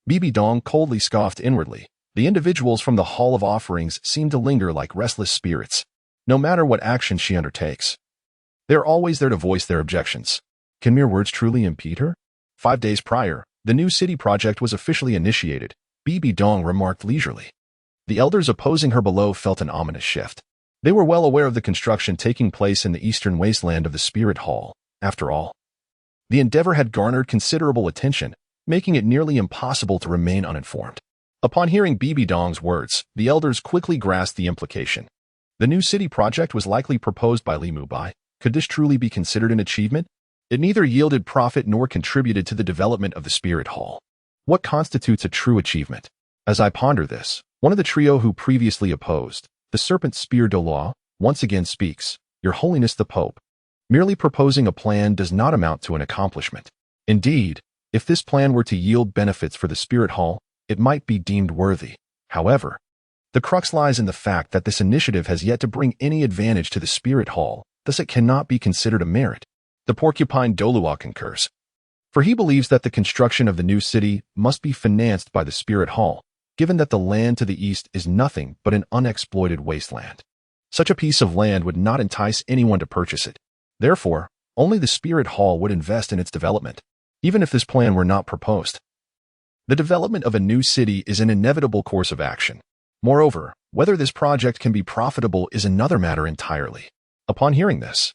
Bibi Dong coldly scoffed inwardly. The individuals from the Hall of Offerings seem to linger like restless spirits. No matter what action she undertakes, they're always there to voice their objections. Can mere words truly impede her? 5 days prior, the new city project was officially initiated. Bibi Dong remarked leisurely. The elders opposing her below felt an ominous shift. They were well aware of the construction taking place in the eastern wasteland of the Spirit Hall. After all, the endeavor had garnered considerable attention, making it nearly impossible to remain uninformed. Upon hearing Bibi Dong's words, the elders quickly grasped the implication. The new city project was likely proposed by Li Mubai. Could this truly be considered an achievement? It neither yielded profit nor contributed to the development of the Spirit Hall. What constitutes a true achievement? As I ponder this, one of the trio who previously opposed, the Serpent Spear Douluo, once again speaks. Your Holiness the Pope. Merely proposing a plan does not amount to an accomplishment. Indeed, if this plan were to yield benefits for the Spirit Hall, it might be deemed worthy. However, the crux lies in the fact that this initiative has yet to bring any advantage to the Spirit Hall, thus it cannot be considered a merit. The Porcupine Douluo concurs, for he believes that the construction of the new city must be financed by the Spirit Hall, given that the land to the east is nothing but an unexploited wasteland. Such a piece of land would not entice anyone to purchase it. Therefore, only the Spirit Hall would invest in its development, even if this plan were not proposed. The development of a new city is an inevitable course of action. Moreover, whether this project can be profitable is another matter entirely. Upon hearing this,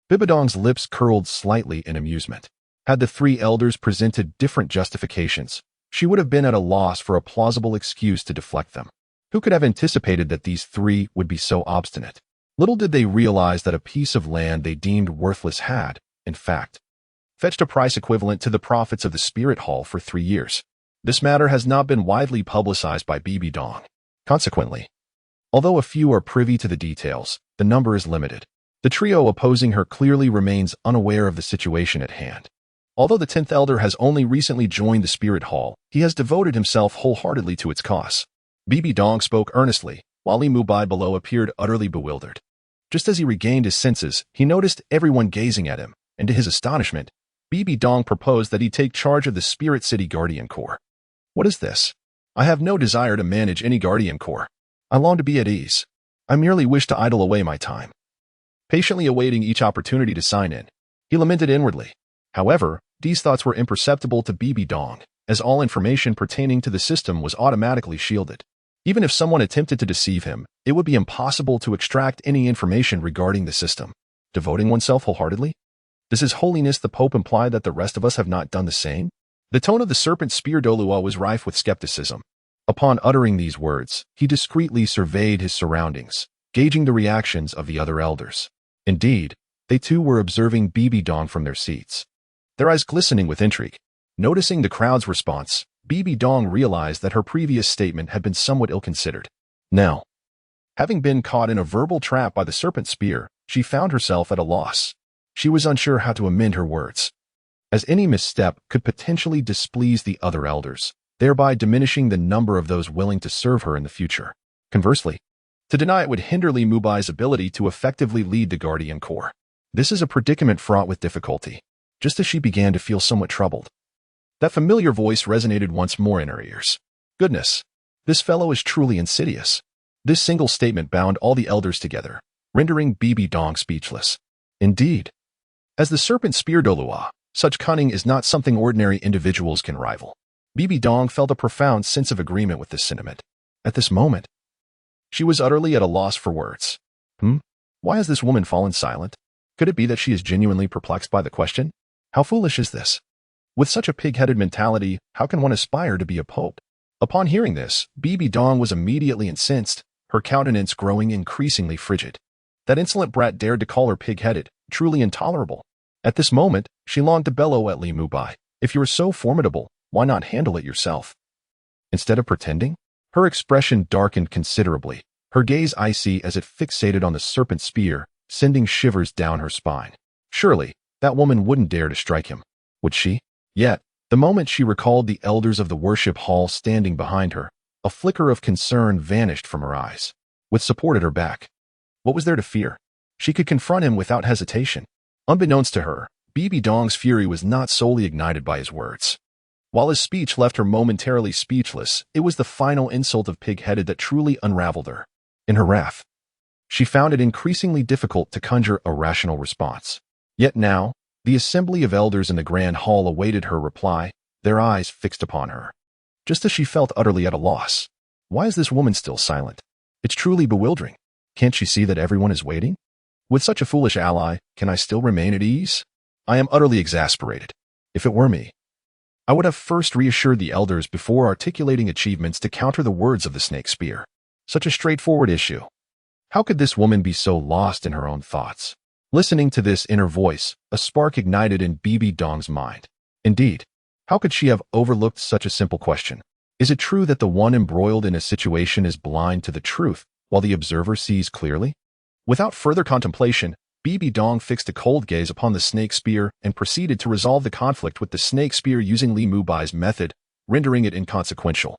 Bibi Dong's lips curled slightly in amusement. Had the three elders presented different justifications, she would have been at a loss for a plausible excuse to deflect them. Who could have anticipated that these three would be so obstinate? Little did they realize that a piece of land they deemed worthless had, in fact, fetched a price equivalent to the profits of the Spirit Hall for 3 years. This matter has not been widely publicized by Bibi Dong. Consequently, although a few are privy to the details, the number is limited. The trio opposing her clearly remains unaware of the situation at hand. Although the 10th Elder has only recently joined the Spirit Hall, he has devoted himself wholeheartedly to its cause. Bibi Dong spoke earnestly, while Li Mubai below appeared utterly bewildered. Just as he regained his senses, he noticed everyone gazing at him, and to his astonishment, Bibi Dong proposed that he take charge of the Spirit City Guardian Corps. What is this? I have no desire to manage any Guardian Corps. I long to be at ease. I merely wish to idle away my time. Patiently awaiting each opportunity to sign in, he lamented inwardly. However, these thoughts were imperceptible to Bibi Dong, as all information pertaining to the system was automatically shielded. Even if someone attempted to deceive him, it would be impossible to extract any information regarding the system. Devoting oneself wholeheartedly? Does His Holiness the Pope imply that the rest of us have not done the same? The tone of the Serpent Spear Douluo was rife with skepticism. Upon uttering these words, he discreetly surveyed his surroundings, gauging the reactions of the other elders. Indeed, they too were observing Bibi Dong from their seats, their eyes glistening with intrigue. Noticing the crowd's response, Bibi Dong realized that her previous statement had been somewhat ill-considered. Now, having been caught in a verbal trap by the Serpent Spear, she found herself at a loss. She was unsure how to amend her words, as any misstep could potentially displease the other elders. thereby diminishing the number of those willing to serve her in the future. Conversely, to deny it would hinder Li Mubai's ability to effectively lead the Guardian Corps. This is a predicament fraught with difficulty. Just as she began to feel somewhat troubled, that familiar voice resonated once more in her ears. Goodness, this fellow is truly insidious. This single statement bound all the elders together, rendering Bibi Dong speechless. Indeed, as the serpent spear Douluo, such cunning is not something ordinary individuals can rival. Bibi Dong felt a profound sense of agreement with this sentiment. At this moment, she was utterly at a loss for words. Why has this woman fallen silent? Could it be that she is genuinely perplexed by the question? How foolish is this? With such a pig-headed mentality, how can one aspire to be a pope? Upon hearing this, Bibi Dong was immediately incensed, her countenance growing increasingly frigid. That insolent brat dared to call her pig-headed, truly intolerable. At this moment, she longed to bellow at Li Mubai. If you are so formidable, why not handle it yourself? Instead of pretending, her expression darkened considerably, her gaze icy as it fixated on the serpent spear, sending shivers down her spine. Surely, that woman wouldn't dare to strike him, would she? Yet, the moment she recalled the elders of the worship hall standing behind her, a flicker of concern vanished from her eyes. With support at her back, what was there to fear? She could confront him without hesitation. Unbeknownst to her, Bibi Dong's fury was not solely ignited by his words. While his speech left her momentarily speechless, it was the final insult of pig-headed that truly unraveled her. In her wrath, she found it increasingly difficult to conjure a rational response. Yet now, the assembly of elders in the grand hall awaited her reply, their eyes fixed upon her. Just as she felt utterly at a loss. Why is this woman still silent? It's truly bewildering. Can't she see that everyone is waiting? With such a foolish ally, can I still remain at ease? I am utterly exasperated. If it were me, I would have first reassured the elders before articulating achievements to counter the words of the snake spear. Such a straightforward issue. How could this woman be so lost in her own thoughts? Listening to this inner voice, a spark ignited in Bibi Dong's mind. Indeed, how could she have overlooked such a simple question? Is it true that the one embroiled in a situation is blind to the truth, while the observer sees clearly? Without further contemplation, Bibi Dong fixed a cold gaze upon the snake spear and proceeded to resolve the conflict with the snake spear using Li Mubai's method, rendering it inconsequential.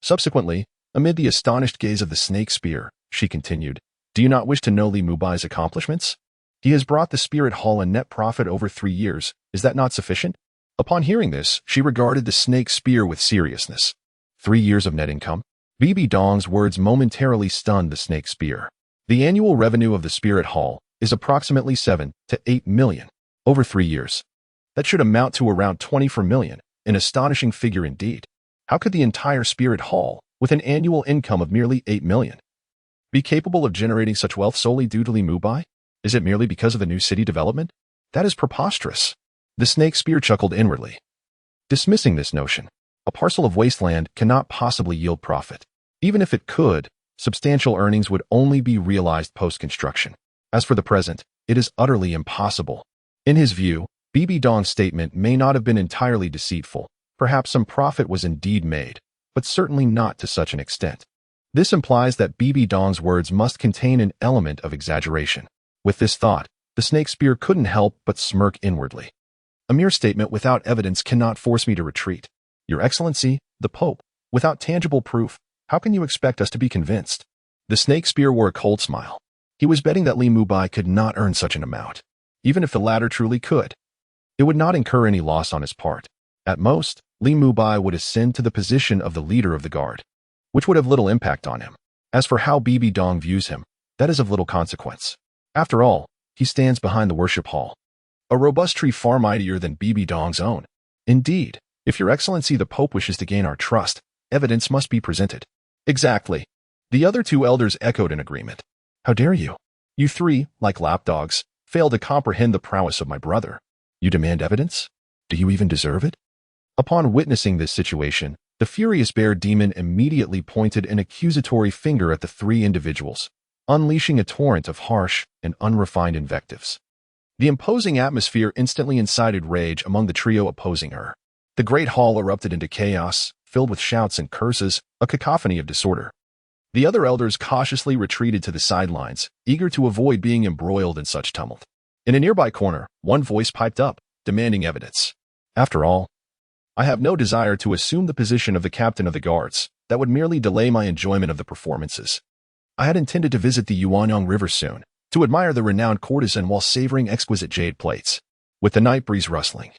Subsequently, amid the astonished gaze of the snake spear, she continued, "Do you not wish to know Li Mubai's accomplishments? He has brought the spirit hall a net profit over 3 years. Is that not sufficient?" Upon hearing this, she regarded the snake spear with seriousness. 3 years of net income? Bibi Dong's words momentarily stunned the snake spear. The annual revenue of the spirit hall is approximately 7 to 8 million over 3 years. That should amount to around 24 million, an astonishing figure indeed. How could the entire spirit hall, with an annual income of merely 8 million, be capable of generating such wealth solely due to Li Mubai? Is it merely because of the new city development? That is preposterous. The snake spear chuckled inwardly. Dismissing this notion, a parcel of wasteland cannot possibly yield profit. Even if it could, substantial earnings would only be realized post-construction. As for the present, it is utterly impossible. In his view, Bibi Dong's statement may not have been entirely deceitful. Perhaps some profit was indeed made, but certainly not to such an extent. This implies that Bibi Dong's words must contain an element of exaggeration. With this thought, the snake spear couldn't help but smirk inwardly. A mere statement without evidence cannot force me to retreat. Your Excellency, the Pope, without tangible proof, how can you expect us to be convinced? The snake spear wore a cold smile. He was betting that Li Mubai could not earn such an amount. Even if the latter truly could, it would not incur any loss on his part. At most, Li Mubai would ascend to the position of the leader of the guard, which would have little impact on him. As for how Bibi Dong views him, that is of little consequence. After all, he stands behind the worship hall, a robust tree far mightier than Bibi Dong's own. Indeed, if Your Excellency the Pope wishes to gain our trust, evidence must be presented. Exactly. The other 2 elders echoed in agreement. How dare you? You 3, like lapdogs, fail to comprehend the prowess of my brother. You demand evidence? Do you even deserve it? Upon witnessing this situation, the furious bear demon immediately pointed an accusatory finger at the 3 individuals, unleashing a torrent of harsh and unrefined invectives. The imposing atmosphere instantly incited rage among the trio opposing her. The great hall erupted into chaos, filled with shouts and curses, a cacophony of disorder. The other elders cautiously retreated to the sidelines, eager to avoid being embroiled in such tumult. In a nearby corner, one voice piped up, demanding evidence. After all, I have no desire to assume the position of the captain of the guards. That would merely delay my enjoyment of the performances. I had intended to visit the Yuanyang River soon, to admire the renowned courtesan while savoring exquisite jade plates. With the night breeze rustling,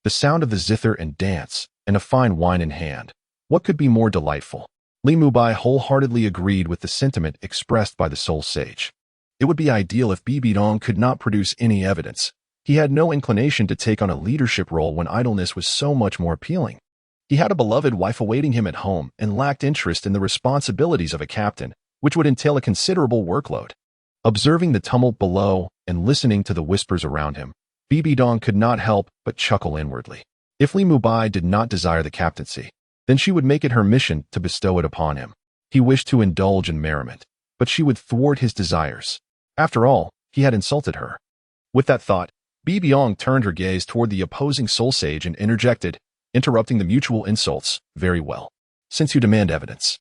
the sound of the zither and dance, and a fine wine in hand, what could be more delightful? Li Mubai wholeheartedly agreed with the sentiment expressed by the soul sage. It would be ideal if Bibi Dong could not produce any evidence. He had no inclination to take on a leadership role when idleness was so much more appealing. He had a beloved wife awaiting him at home and lacked interest in the responsibilities of a captain, which would entail a considerable workload. Observing the tumult below and listening to the whispers around him, Bibi Dong could not help but chuckle inwardly. If Li Mubai did not desire the captaincy, then she would make it her mission to bestow it upon him. He wished to indulge in merriment, but she would thwart his desires. After all, he had insulted her. With that thought, Bibi Dong turned her gaze toward the opposing soul sage and interjected, interrupting the mutual insults. Very well. Since you demand evidence,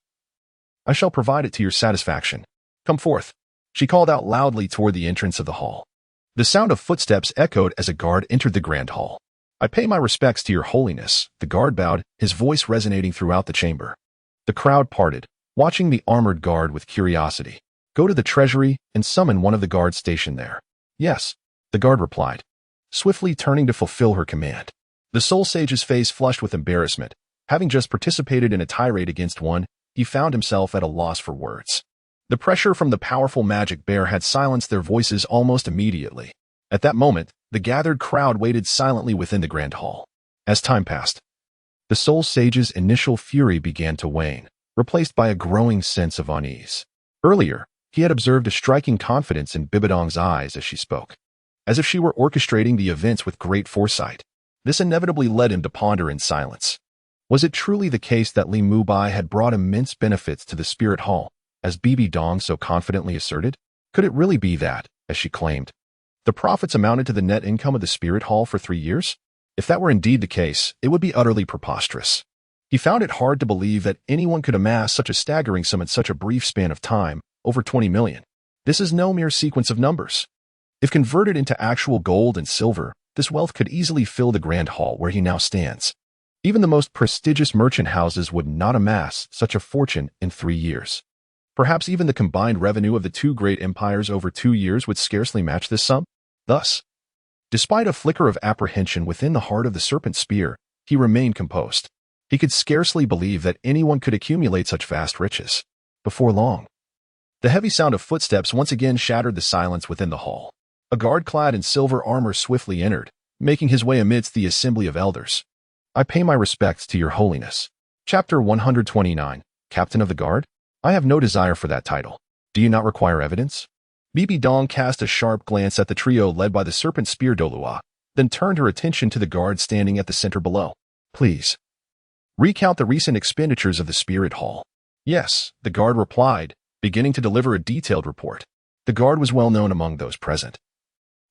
I shall provide it to your satisfaction. Come forth. She called out loudly toward the entrance of the hall. The sound of footsteps echoed as a guard entered the grand hall. I pay my respects to your holiness, the guard bowed, his voice resonating throughout the chamber. The crowd parted, watching the armored guard with curiosity. Go to the treasury and summon one of the guards stationed there. Yes, the guard replied, swiftly turning to fulfill her command. The soul sage's face flushed with embarrassment. Having just participated in a tirade against one, he found himself at a loss for words. The pressure from the powerful magic bear had silenced their voices almost immediately. At that moment, the gathered crowd waited silently within the grand hall. As time passed, the soul sage's initial fury began to wane, replaced by a growing sense of unease. Earlier, he had observed a striking confidence in Bibi Dong's eyes as she spoke, as if she were orchestrating the events with great foresight. This inevitably led him to ponder in silence. Was it truly the case that Li Mubai had brought immense benefits to the spirit hall, as Bibi Dong so confidently asserted? Could it really be that, as she claimed, the profits amounted to the net income of the spirit hall for 3 years? If that were indeed the case, it would be utterly preposterous. He found it hard to believe that anyone could amass such a staggering sum in such a brief span of time, over 20 million. This is no mere sequence of numbers. If converted into actual gold and silver, this wealth could easily fill the grand hall where he now stands. Even the most prestigious merchant houses would not amass such a fortune in 3 years. Perhaps even the combined revenue of the two great empires over 2 years would scarcely match this sum. Thus, despite a flicker of apprehension within the heart of the serpent spear, he remained composed. He could scarcely believe that anyone could accumulate such vast riches. Before long, the heavy sound of footsteps once again shattered the silence within the hall. A guard clad in silver armor swiftly entered, making his way amidst the assembly of elders. I pay my respects to your holiness. Chapter 129, Captain of the Guard? I have no desire for that title. Do you not require evidence? Bibi Dong cast a sharp glance at the trio led by the serpent spear Douluo, then turned her attention to the guard standing at the center below. Please, recount the recent expenditures of the spirit hall. Yes, the guard replied, beginning to deliver a detailed report. The guard was well known among those present,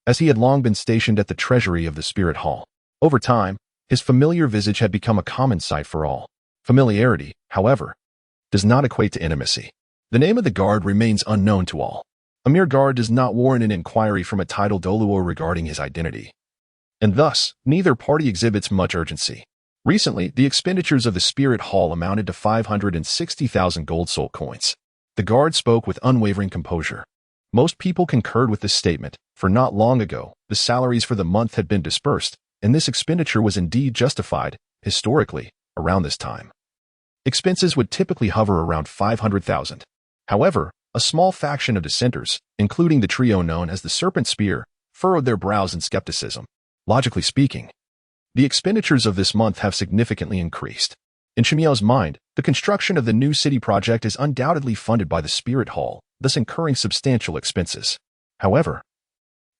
as he had long been stationed at the treasury of the spirit hall. Over time, his familiar visage had become a common sight for all. Familiarity, however, does not equate to intimacy. The name of the guard remains unknown to all. A mere guard does not warrant an inquiry from a titled Douluo regarding his identity, and thus, neither party exhibits much urgency. Recently, the expenditures of the spirit hall amounted to 560,000 gold soul coins. The guard spoke with unwavering composure. Most people concurred with this statement, for not long ago, the salaries for the month had been dispersed, and this expenditure was indeed justified. Historically, around this time, expenses would typically hover around 500,000. However, a small faction of dissenters, including the trio known as the Serpent Spear, furrowed their brows in skepticism. Logically speaking, the expenditures of this month have significantly increased. In Chimiao's mind, the construction of the new city project is undoubtedly funded by the Spirit Hall, thus incurring substantial expenses. However,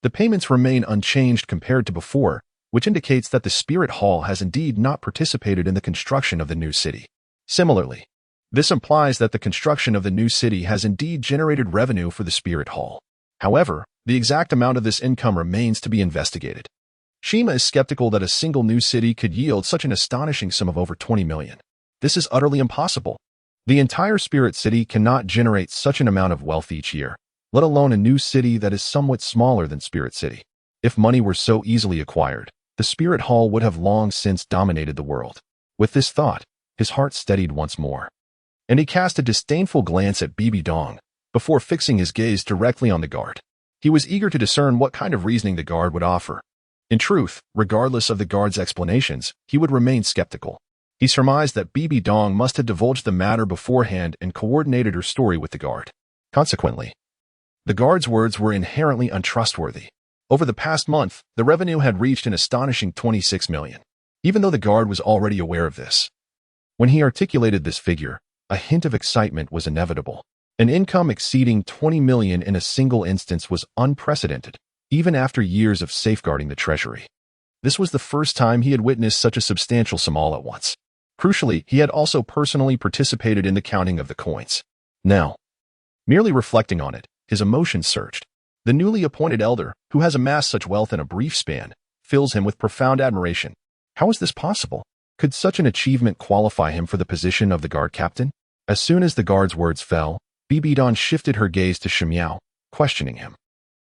the payments remain unchanged compared to before, which indicates that the Spirit Hall has indeed not participated in the construction of the new city. Similarly, this implies that the construction of the new city has indeed generated revenue for the Spirit Hall. However, the exact amount of this income remains to be investigated. Shima is skeptical that a single new city could yield such an astonishing sum of over 20 million. This is utterly impossible. The entire Spirit City cannot generate such an amount of wealth each year, let alone a new city that is somewhat smaller than Spirit City. If money were so easily acquired, the Spirit Hall would have long since dominated the world. With this thought, his heart steadied once more, and he cast a disdainful glance at Bibi Dong before fixing his gaze directly on the guard. He was eager to discern what kind of reasoning the guard would offer. In truth, regardless of the guard's explanations, he would remain skeptical. He surmised that Bibi Dong must have divulged the matter beforehand and coordinated her story with the guard. Consequently, the guard's words were inherently untrustworthy. Over the past month, the revenue had reached an astonishing 26 million. Even though the guard was already aware of this, when he articulated this figure, a hint of excitement was inevitable. An income exceeding 20 million in a single instance was unprecedented, even after years of safeguarding the treasury. This was the first time he had witnessed such a substantial sum all at once. Crucially, he had also personally participated in the counting of the coins. Now, merely reflecting on it, his emotions surged. The newly appointed elder, who has amassed such wealth in a brief span, fills him with profound admiration. How is this possible? Could such an achievement qualify him for the position of the guard captain? As soon as the guard's words fell, Bibi Dong shifted her gaze to Shimiao, questioning him.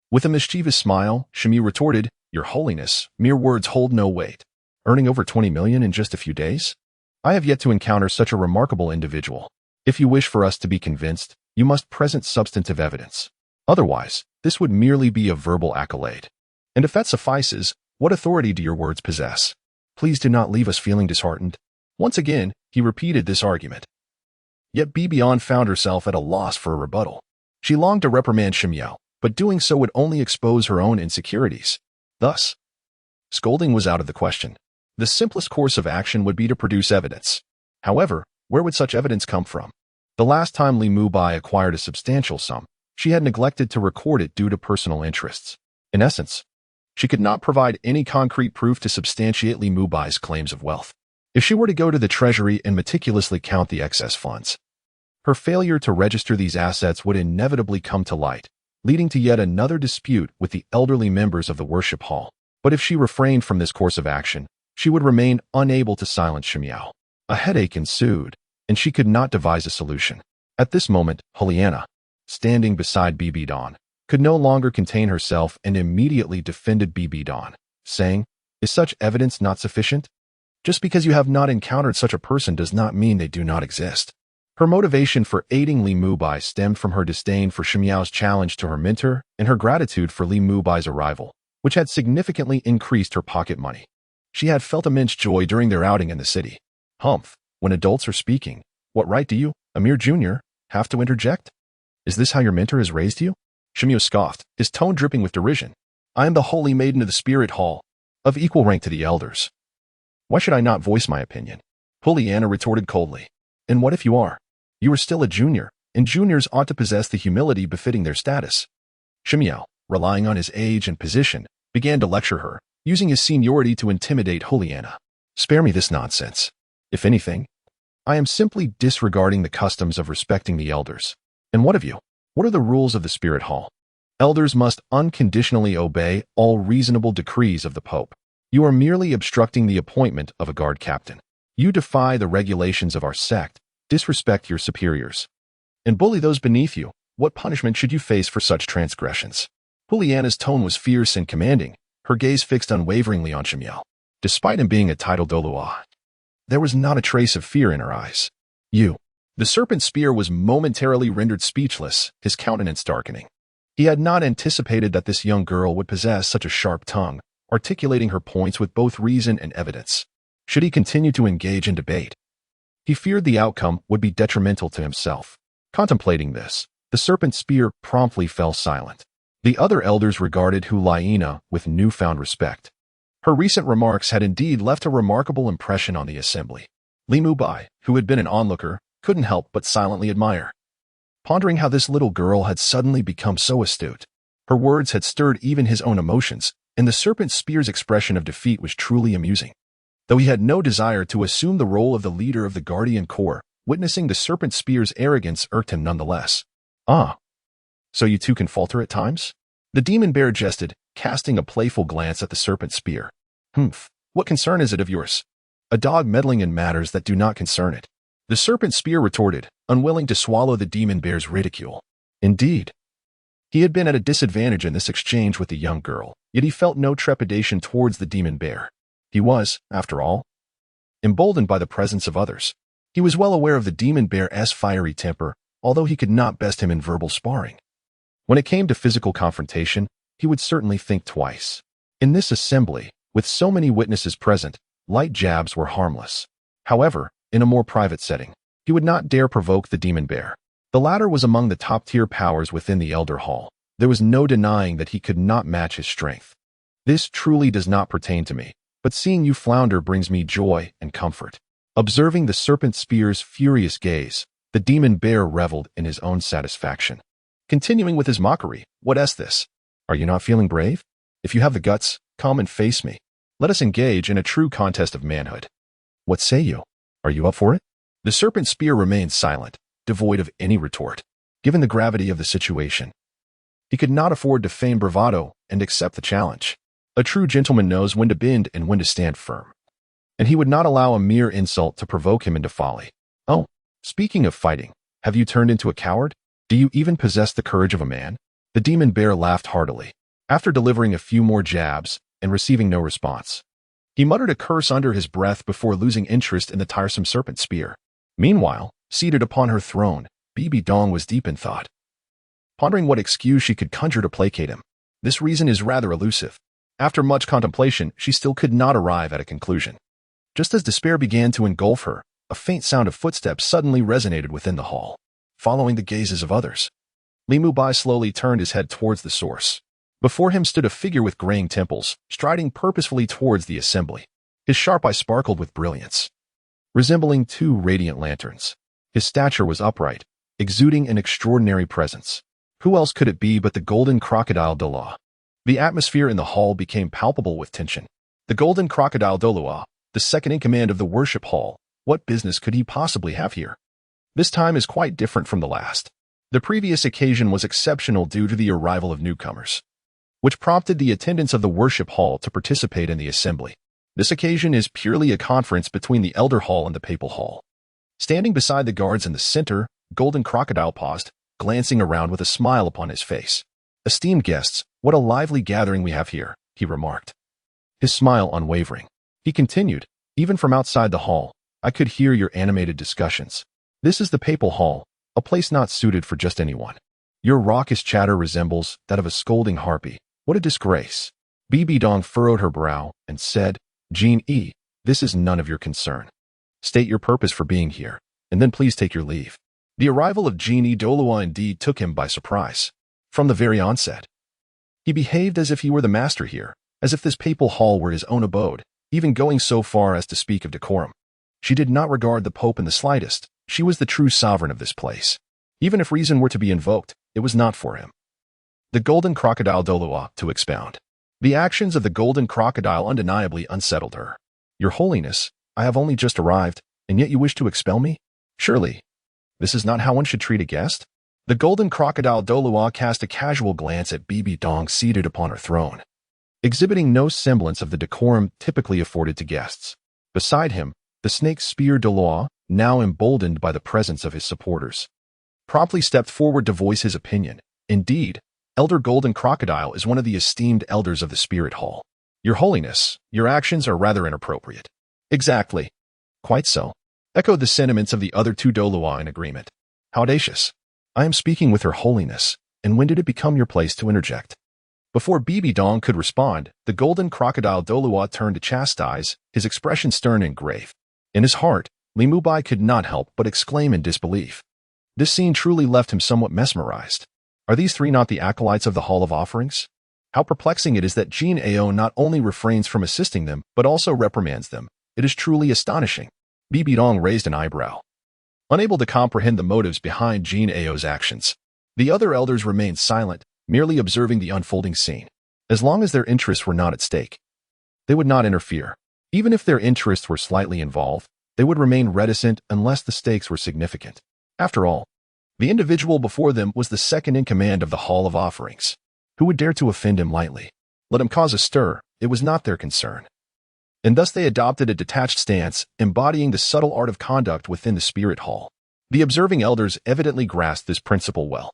With a mischievous smile, Shimiao retorted, "Your Holiness, mere words hold no weight. Earning over 20 million in just a few days? I have yet to encounter such a remarkable individual. If you wish for us to be convinced, you must present substantive evidence. Otherwise, this would merely be a verbal accolade. And if that suffices, what authority do your words possess? Please do not leave us feeling disheartened." Once again, he repeated this argument. Yet Bibi Dong found herself at a loss for a rebuttal. She longed to reprimand Shimiao, but doing so would only expose her own insecurities. Thus, scolding was out of the question. The simplest course of action would be to produce evidence. However, where would such evidence come from? The last time Li Mubai acquired a substantial sum, she had neglected to record it due to personal interests. In essence, she could not provide any concrete proof to substantiate Li Mubai's claims of wealth. If she were to go to the treasury and meticulously count the excess funds, her failure to register these assets would inevitably come to light, leading to yet another dispute with the elderly members of the worship hall. But if she refrained from this course of action, she would remain unable to silence Shimiao. A headache ensued, and she could not devise a solution. At this moment, Juliana, standing beside Bibi Dong, could no longer contain herself and immediately defended Bibi Dong, saying, "Is such evidence not sufficient? Just because you have not encountered such a person does not mean they do not exist." Her motivation for aiding Li Mubai stemmed from her disdain for Shimiao's challenge to her mentor and her gratitude for Li Mubai's arrival, which had significantly increased her pocket money. She had felt immense joy during their outing in the city. Humph, when adults are speaking, what right do you, a mere junior, have to interject? Is this how your mentor has raised you? Shimiao scoffed, his tone dripping with derision. I am the holy maiden of the spirit hall, of equal rank to the elders. Why should I not voice my opinion? Juliana retorted coldly. And what if you are? You are still a junior, and juniors ought to possess the humility befitting their status. Shimiao, relying on his age and position, began to lecture her, using his seniority to intimidate Juliana. Spare me this nonsense. If anything, I am simply disregarding the customs of respecting the elders. And what of you? What are the rules of the spirit hall? Elders must unconditionally obey all reasonable decrees of the Pope. You are merely obstructing the appointment of a guard captain. You defy the regulations of our sect, disrespect your superiors, and bully those beneath you. What punishment should you face for such transgressions? Juliana's tone was fierce and commanding, her gaze fixed unwaveringly on Shimiao. Despite him being a titled Douluo, there was not a trace of fear in her eyes. You. The serpent spear was momentarily rendered speechless, his countenance darkening. He had not anticipated that this young girl would possess such a sharp tongue, articulating her points with both reason and evidence. Should he continue to engage in debate, he feared the outcome would be detrimental to himself. Contemplating this, the serpent spear promptly fell silent. The other elders regarded Juliana with newfound respect. Her recent remarks had indeed left a remarkable impression on the assembly. Li Mubai, who had been an onlooker, couldn't help but silently admire, pondering how this little girl had suddenly become so astute. Her words had stirred even his own emotions, and the serpent spear's expression of defeat was truly amusing. Though he had no desire to assume the role of the leader of the Guardian Corps, witnessing the serpent spear's arrogance irked him nonetheless. Ah, so you too can falter at times? The demon bear jested, casting a playful glance at the serpent spear. Humph, what concern is it of yours? A dog meddling in matters that do not concern it. The serpent spear retorted, unwilling to swallow the demon bear's ridicule. Indeed, he had been at a disadvantage in this exchange with the young girl, yet he felt no trepidation towards the demon bear. He was, after all, emboldened by the presence of others. He was well aware of the demon bear's fiery temper, although he could not best him in verbal sparring. When it came to physical confrontation, he would certainly think twice. In this assembly, with so many witnesses present, light jabs were harmless. However, in a more private setting, he would not dare provoke the demon bear. The latter was among the top-tier powers within the Elder Hall. There was no denying that he could not match his strength. This truly does not pertain to me, but seeing you flounder brings me joy and comfort. Observing the serpent spear's furious gaze, the demon bear reveled in his own satisfaction. Continuing with his mockery, "What is this? Are you not feeling brave? If you have the guts, come and face me. Let us engage in a true contest of manhood. What say you? Are you up for it?" The serpent spear remained silent, devoid of any retort. Given the gravity of the situation, he could not afford to feign bravado and accept the challenge. A true gentleman knows when to bend and when to stand firm, and he would not allow a mere insult to provoke him into folly. "Oh, speaking of fighting, have you turned into a coward? Do you even possess the courage of a man?" The demon bear laughed heartily. After delivering a few more jabs and receiving no response, he muttered a curse under his breath before losing interest in the tiresome serpent spear. Meanwhile, seated upon her throne, Bibi Dong was deep in thought, pondering what excuse she could conjure to placate him. This reason is rather elusive. After much contemplation, she still could not arrive at a conclusion. Just as despair began to engulf her, a faint sound of footsteps suddenly resonated within the hall. Following the gazes of others, Li Mubai slowly turned his head towards the source. Before him stood a figure with graying temples, striding purposefully towards the assembly. His sharp eye sparkled with brilliance, resembling two radiant lanterns. His stature was upright, exuding an extraordinary presence. Who else could it be but the Golden Crocodile Douluo? The atmosphere in the hall became palpable with tension. The Golden Crocodile Douluo, the second in command of the worship hall, what business could he possibly have here? This time is quite different from the last. The previous occasion was exceptional due to the arrival of newcomers, which prompted the attendants of the worship hall to participate in the assembly. This occasion is purely a conference between the Elder Hall and the Papal Hall. Standing beside the guards in the center, Golden Crocodile paused, glancing around with a smile upon his face. "Esteemed guests, what a lively gathering we have here," he remarked, his smile unwavering. He continued, "Even from outside the hall, I could hear your animated discussions. This is the Papal Hall, a place not suited for just anyone. Your raucous chatter resembles that of a scolding harpy. What a disgrace." Bibi Dong furrowed her brow and said, "Jean E., this is none of your concern. State your purpose for being here, and then please take your leave." The arrival of Jean E. Douluo indeed took him by surprise. From the very onset, he behaved as if he were the master here, as if this Papal Hall were his own abode, even going so far as to speak of decorum. She did not regard the Pope in the slightest. She was the true sovereign of this place. Even if reason were to be invoked, it was not for him. The Golden Crocodile Douluo, to expound. The actions of the Golden Crocodile undeniably unsettled her. "Your Holiness, I have only just arrived, and yet you wish to expel me? Surely, this is not how one should treat a guest?" The Golden Crocodile Douluo cast a casual glance at Bibi Dong seated upon her throne, exhibiting no semblance of the decorum typically afforded to guests. Beside him, the snake spear Douluo, now emboldened by the presence of his supporters, promptly stepped forward to voice his opinion. "Indeed, Elder Golden Crocodile is one of the esteemed elders of the Spirit Hall. Your Holiness, your actions are rather inappropriate." "Exactly. Quite so," echoed the sentiments of the other two Douluo in agreement. "How audacious. I am speaking with Her Holiness, and when did it become your place to interject?" Before Bibi Dong could respond, the Golden Crocodile Douluo turned to chastise, his expression stern and grave. In his heart, Li Mubai could not help but exclaim in disbelief. This scene truly left him somewhat mesmerized. Are these three not the acolytes of the Hall of Offerings? How perplexing it is that Jean Ao not only refrains from assisting them, but also reprimands them. It is truly astonishing. Bibi Dong raised an eyebrow, unable to comprehend the motives behind Jean Ao's actions. The other elders remained silent, merely observing the unfolding scene. As long as their interests were not at stake, they would not interfere. Even if their interests were slightly involved, they would remain reticent unless the stakes were significant. After all, the individual before them was the second in command of the Hall of Offerings. Who would dare to offend him lightly? Let him cause a stir, it was not their concern. And thus they adopted a detached stance, embodying the subtle art of conduct within the Spirit Hall. The observing elders evidently grasped this principle well.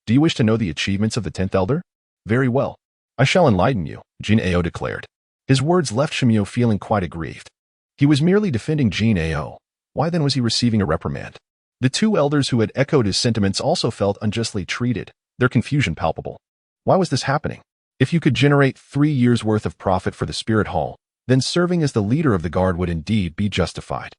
Do you wish to know the achievements of the 10th elder? Very well. I shall enlighten you, Jean Ao declared. His words left Shimio feeling quite aggrieved. He was merely defending Jin Ao. Why then was he receiving a reprimand? The two elders who had echoed his sentiments also felt unjustly treated, their confusion palpable. Why was this happening? If you could generate 3 years' worth of profit for the Spirit Hall, then serving as the leader of the guard would indeed be justified.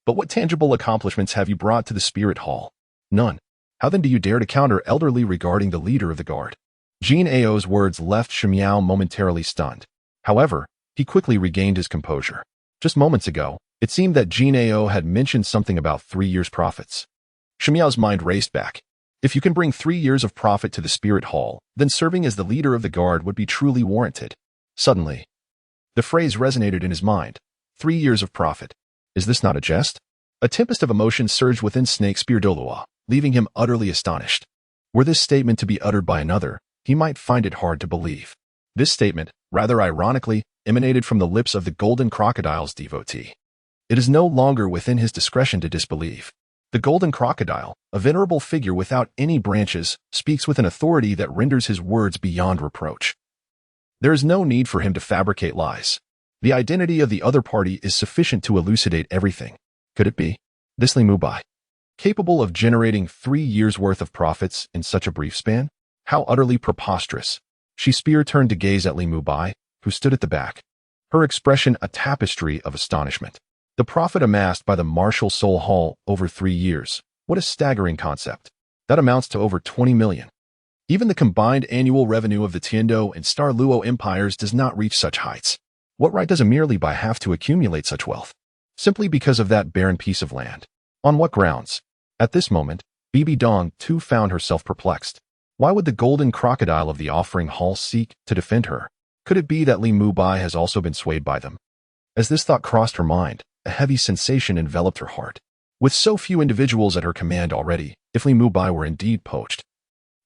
But what tangible accomplishments have you brought to the Spirit Hall? None. How then do you dare to counter elderly regarding the leader of the guard? Jin Ao's words left Shimiao momentarily stunned. However, he quickly regained his composure. Just moments ago, it seemed that Jin Ao had mentioned something about 3 years' profits. Shimiao's mind raced back. If you can bring 3 years of profit to the Spirit Hall, then serving as the leader of the guard would be truly warranted. Suddenly, the phrase resonated in his mind. 3 years of profit. Is this not a jest? A tempest of emotion surged within Snake Spear Douluo, leaving him utterly astonished. Were this statement to be uttered by another, he might find it hard to believe. This statement, rather ironically, emanated from the lips of the Golden Crocodile's devotee. It is no longer within his discretion to disbelieve. The Golden Crocodile, a venerable figure without any branches, speaks with an authority that renders his words beyond reproach. There is no need for him to fabricate lies. The identity of the other party is sufficient to elucidate everything. Could it be this Li Mubai, capable of generating 3 years' worth of profits in such a brief span? How utterly preposterous. She turned to gaze at Li Mubai, who stood at the back, her expression a tapestry of astonishment. The profit amassed by the Martial Soul Hall over 3 years. What a staggering concept. That amounts to over 20 million. Even the combined annual revenue of the Tiando and Star Luo empires does not reach such heights. What right does a merely by have to accumulate such wealth? Simply because of that barren piece of land. On what grounds? At this moment, Bibi Dong too found herself perplexed. Why would the Golden Crocodile of the Offering Hall seek to defend her? Could it be that Li Mubai has also been swayed by them? As this thought crossed her mind, a heavy sensation enveloped her heart. With so few individuals at her command already, if Li Mubai were indeed poached,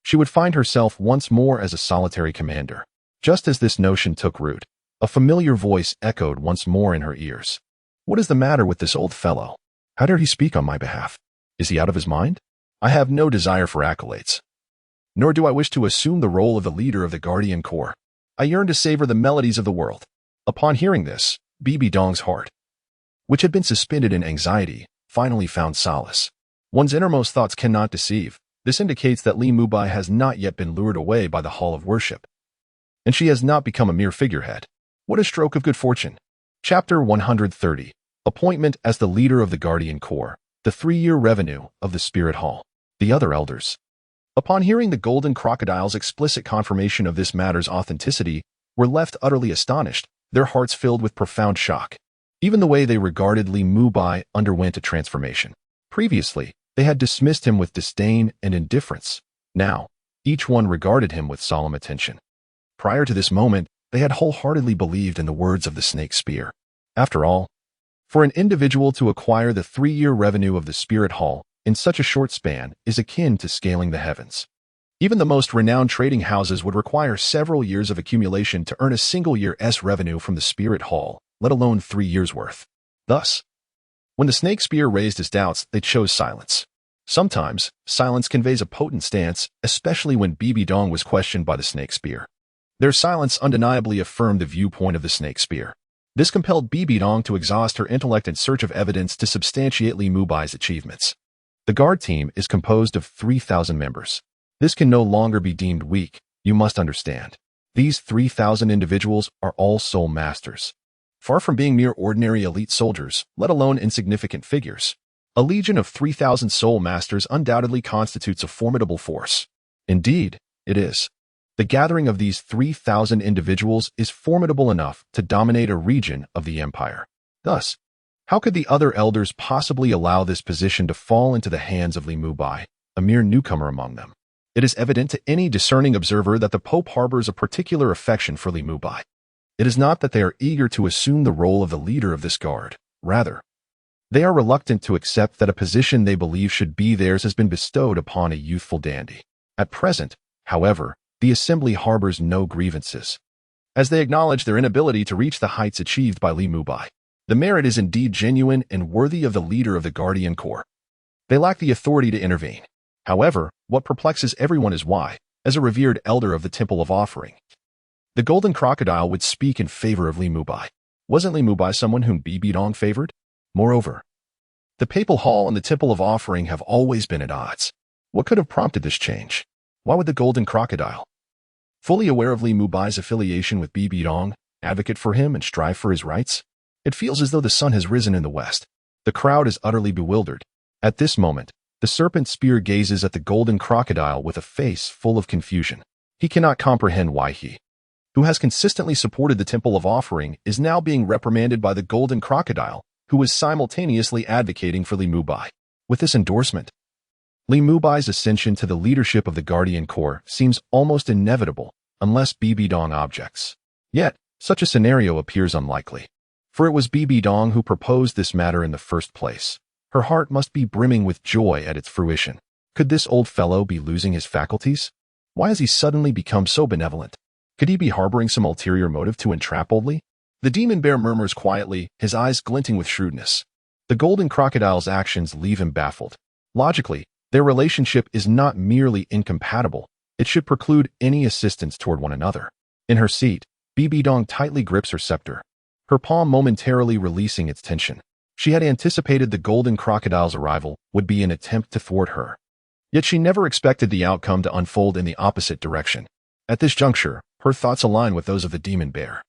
she would find herself once more as a solitary commander. Just as this notion took root, a familiar voice echoed once more in her ears. What is the matter with this old fellow? How dare he speak on my behalf? Is he out of his mind? I have no desire for accolades. Nor do I wish to assume the role of the leader of the Guardian Corps. I yearn to savor the melodies of the world. Upon hearing this, Bibi Dong's heart, which had been suspended in anxiety, finally found solace. One's innermost thoughts cannot deceive. This indicates that Li Mubai has not yet been lured away by the Hall of Worship, and she has not become a mere figurehead. What a stroke of good fortune. Chapter 130. Appointment as the leader of the Guardian Corps. The 3-year revenue of the Spirit Hall. The other elders, upon hearing the Golden Crocodile's explicit confirmation of this matter's authenticity, were left utterly astonished, their hearts filled with profound shock. Even the way they regarded Li Mubai underwent a transformation. Previously, they had dismissed him with disdain and indifference. Now, each one regarded him with solemn attention. Prior to this moment, they had wholeheartedly believed in the words of the snake spear. After all, for an individual to acquire the 3-year revenue of the Spirit Hall in such a short span is akin to scaling the heavens. Even the most renowned trading houses would require several years of accumulation to earn a single year's revenue from the Spirit Hall, let alone 3 years' worth. Thus, when the snake spear raised his doubts, they chose silence. Sometimes, silence conveys a potent stance, especially when Bibi Dong was questioned by the snake spear. Their silence undeniably affirmed the viewpoint of the snake spear. This compelled Bibi Dong to exhaust her intellect in search of evidence to substantiate Li Mubai's achievements. The guard team is composed of 3,000 members. This can no longer be deemed weak, you must understand. These 3,000 individuals are all soul masters. Far from being mere ordinary elite soldiers, let alone insignificant figures, a legion of 3,000 soul masters undoubtedly constitutes a formidable force. Indeed, it is. The gathering of these 3,000 individuals is formidable enough to dominate a region of the empire. Thus, how could the other elders possibly allow this position to fall into the hands of Li Mubai, a mere newcomer among them? It is evident to any discerning observer that the Pope harbors a particular affection for Li Mubai. It is not that they are eager to assume the role of the leader of this guard. Rather, they are reluctant to accept that a position they believe should be theirs has been bestowed upon a youthful dandy. At present, however, the assembly harbors no grievances, as they acknowledge their inability to reach the heights achieved by Li Mubai. The merit is indeed genuine and worthy of the leader of the Guardian Corps. They lack the authority to intervene. However, what perplexes everyone is why, as a revered elder of the Temple of Offering, the Golden Crocodile would speak in favor of Li Mubai. Wasn't Li Mubai someone whom Bibi Dong favored? Moreover, the papal hall and the temple of offering have always been at odds. What could have prompted this change? Why would the Golden Crocodile, fully aware of Li Mubai's affiliation with Bibi Dong, advocate for him and strive for his rights? It feels as though the sun has risen in the west. The crowd is utterly bewildered. At this moment, the serpent spear gazes at the Golden Crocodile with a face full of confusion. He cannot comprehend why he, who has consistently supported the Temple of Offering, is now being reprimanded by the Golden Crocodile, who is simultaneously advocating for Li Mubai. With this endorsement, Li Mubai's ascension to the leadership of the Guardian Corps seems almost inevitable unless Bibi Dong objects. Yet, such a scenario appears unlikely. For it was Bibi Dong who proposed this matter in the first place. Her heart must be brimming with joy at its fruition. Could this old fellow be losing his faculties? Why has he suddenly become so benevolent? Could he be harboring some ulterior motive to entrap old Li? The demon bear murmurs quietly, his eyes glinting with shrewdness. The Golden Crocodile's actions leave him baffled. Logically, their relationship is not merely incompatible, it should preclude any assistance toward one another. In her seat, Bibi Dong tightly grips her scepter, her palm momentarily releasing its tension. She had anticipated the Golden Crocodile's arrival would be an attempt to thwart her. Yet she never expected the outcome to unfold in the opposite direction. At this juncture, her thoughts align with those of the demon bear,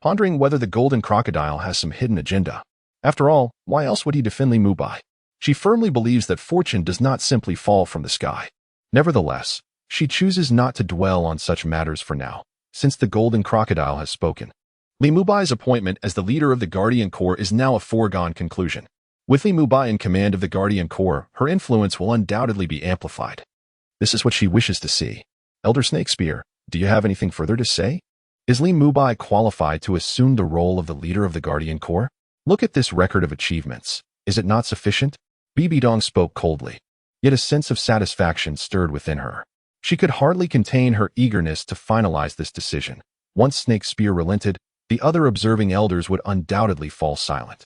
pondering whether the Golden Crocodile has some hidden agenda. After all, why else would he defend Li Mubai? She firmly believes that fortune does not simply fall from the sky. Nevertheless, she chooses not to dwell on such matters for now, since the Golden Crocodile has spoken. Li Mubai's appointment as the leader of the Guardian Corps is now a foregone conclusion. With Li Mubai in command of the Guardian Corps, her influence will undoubtedly be amplified. This is what she wishes to see. Elder Snakespear, do you have anything further to say? Is Li Mubai qualified to assume the role of the leader of the Guardian Corps? Look at this record of achievements. Is it not sufficient? Bibi Dong spoke coldly, yet a sense of satisfaction stirred within her. She could hardly contain her eagerness to finalize this decision. Once Snakespear relented, the other observing elders would undoubtedly fall silent.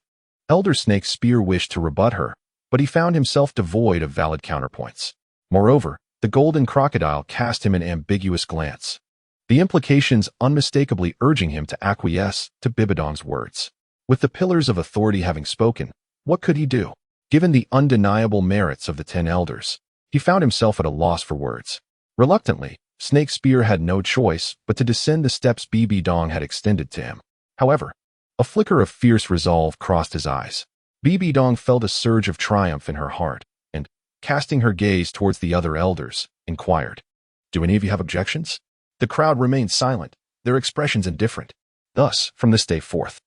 Elder Snakespear wished to rebut her, but he found himself devoid of valid counterpoints. Moreover, the Golden Crocodile cast him an ambiguous glance, the implications unmistakably urging him to acquiesce to Bibi Dong's words. With the pillars of authority having spoken, what could he do? Given the undeniable merits of the 10 elders, he found himself at a loss for words. Reluctantly, Snakespear had no choice but to descend the steps Bibi Dong had extended to him. However, a flicker of fierce resolve crossed his eyes. Bibi Dong felt a surge of triumph in her heart, and, casting her gaze towards the other elders, inquired, "Do any of you have objections?" The crowd remained silent, their expressions indifferent. Thus, from this day forth,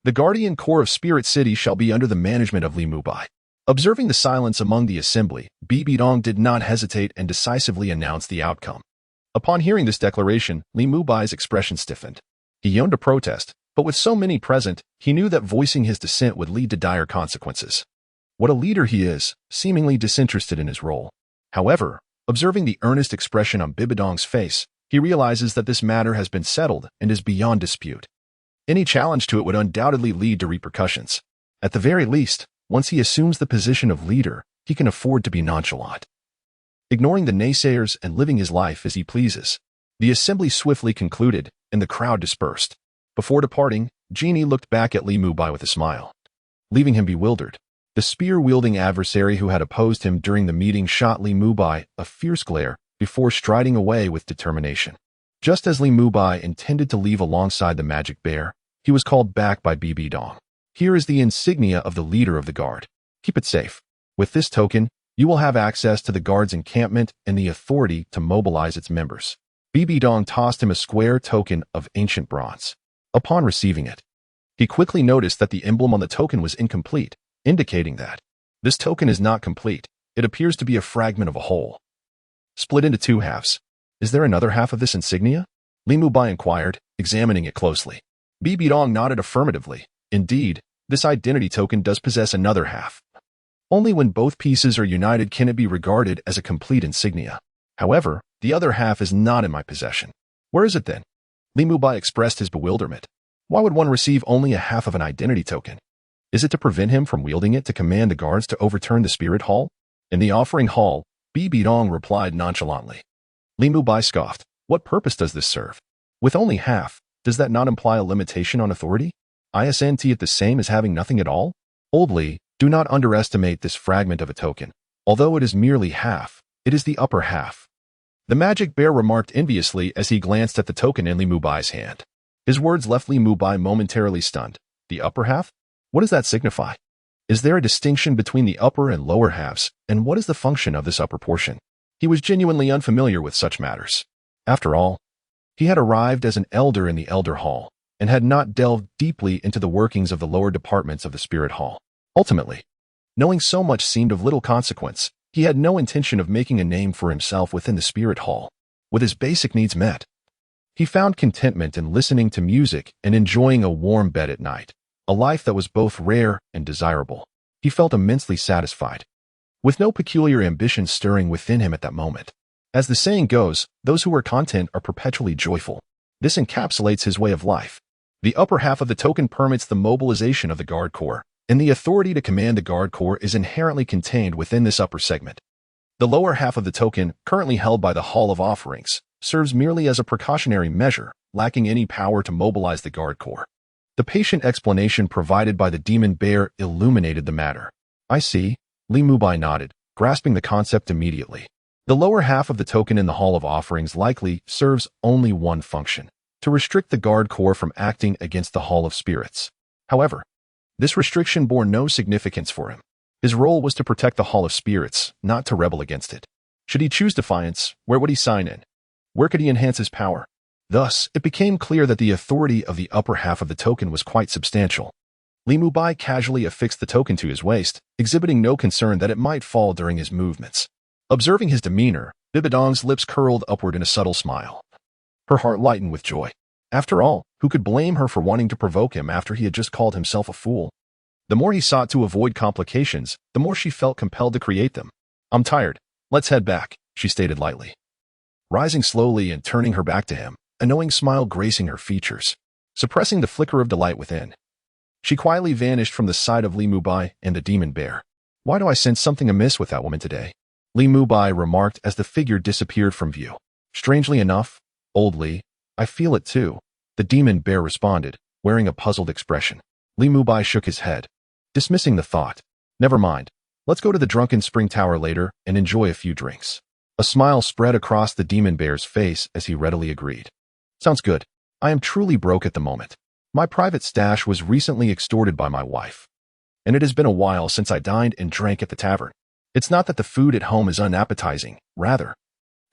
the Guardian Corps of Spirit City shall be under the management of Li Mubai. Observing the silence among the assembly, Bibi Dong did not hesitate and decisively announced the outcome. Upon hearing this declaration, Li Mubai's expression stiffened. He yearned to protest, but with so many present, he knew that voicing his dissent would lead to dire consequences. What a leader he is, seemingly disinterested in his role. However, observing the earnest expression on Bibi Dong's face, he realizes that this matter has been settled and is beyond dispute. Any challenge to it would undoubtedly lead to repercussions. At the very least, once he assumes the position of leader, he can afford to be nonchalant, ignoring the naysayers and living his life as he pleases. The assembly swiftly concluded, and the crowd dispersed. Before departing, Genie looked back at Li Mubai with a smile, leaving him bewildered. The spear-wielding adversary who had opposed him during the meeting shot Li Mubai a fierce glare before striding away with determination. Just as Li Mubai intended to leave alongside the magic bear, he was called back by Bibi Dong. "Here is the insignia of the leader of the guard. Keep it safe. With this token, you will have access to the guard's encampment and the authority to mobilize its members." Bibi Dong tossed him a square token of ancient bronze. Upon receiving it, he quickly noticed that the emblem on the token was incomplete, indicating that this token is not complete. It appears to be a fragment of a whole, split into 2 halves. "Is there another half of this insignia?" Li Mubai inquired, examining it closely. Bibi Dong nodded affirmatively. Indeed, this identity token does possess another half. Only when both pieces are united can it be regarded as a complete insignia. However, the other half is not in my possession. Where is it then? Li Mubai expressed his bewilderment. Why would one receive only a half of an identity token? Is it to prevent him from wielding it to command the guards to overturn the spirit hall? In the offering hall, Bibi Dong replied nonchalantly. Li Mubai scoffed. What purpose does this serve? With only half, does that not imply a limitation on authority? Isn't it the same as having nothing at all? Old Li, do not underestimate this fragment of a token. Although it is merely half, it is the upper half. The magic bear remarked enviously as he glanced at the token in Li Mubai's hand. His words left Li Mubai momentarily stunned. The upper half? What does that signify? Is there a distinction between the upper and lower halves, and what is the function of this upper portion? He was genuinely unfamiliar with such matters. After all, he had arrived as an elder in the Elder Hall, and had not delved deeply into the workings of the lower departments of the Spirit Hall. Ultimately, knowing so much seemed of little consequence. He had no intention of making a name for himself within the Spirit Hall. With his basic needs met, he found contentment in listening to music and enjoying a warm bed at night, a life that was both rare and desirable. He felt immensely satisfied, with no peculiar ambition stirring within him at that moment. As the saying goes, those who are content are perpetually joyful. This encapsulates his way of life. The upper half of the token permits the mobilization of the Guard Corps, and the authority to command the Guard Corps is inherently contained within this upper segment. The lower half of the token, currently held by the Hall of Offerings, serves merely as a precautionary measure, lacking any power to mobilize the Guard Corps. The patient explanation provided by the demon bear illuminated the matter. I see, Li Mubai nodded, grasping the concept immediately. The lower half of the token in the Hall of Offerings likely serves only one function: to restrict the Guard Corps from acting against the Hall of Spirits. However, this restriction bore no significance for him. His role was to protect the Hall of Spirits, not to rebel against it. Should he choose defiance, where would he sign in? Where could he enhance his power? Thus, it became clear that the authority of the upper half of the token was quite substantial. Li Mubai casually affixed the token to his waist, exhibiting no concern that it might fall during his movements. Observing his demeanor, Bibi Dong's lips curled upward in a subtle smile. Her heart lightened with joy. After all, who could blame her for wanting to provoke him after he had just called himself a fool? The more he sought to avoid complications, the more she felt compelled to create them. I'm tired. Let's head back, she stated lightly. Rising slowly and turning her back to him, a knowing smile gracing her features, suppressing the flicker of delight within. She quietly vanished from the sight of Li Mubai and the demon bear. Why do I sense something amiss with that woman today? Li Mubai remarked as the figure disappeared from view. Strangely enough, old Li, I feel it too, the demon bear responded, wearing a puzzled expression. Li Mubai shook his head, dismissing the thought. Never mind. Let's go to the Drunken Spring Tower later and enjoy a few drinks. A smile spread across the demon bear's face as he readily agreed. Sounds good. I am truly broke at the moment. My private stash was recently extorted by my wife, and it has been a while since I dined and drank at the tavern. It's not that the food at home is unappetizing, rather,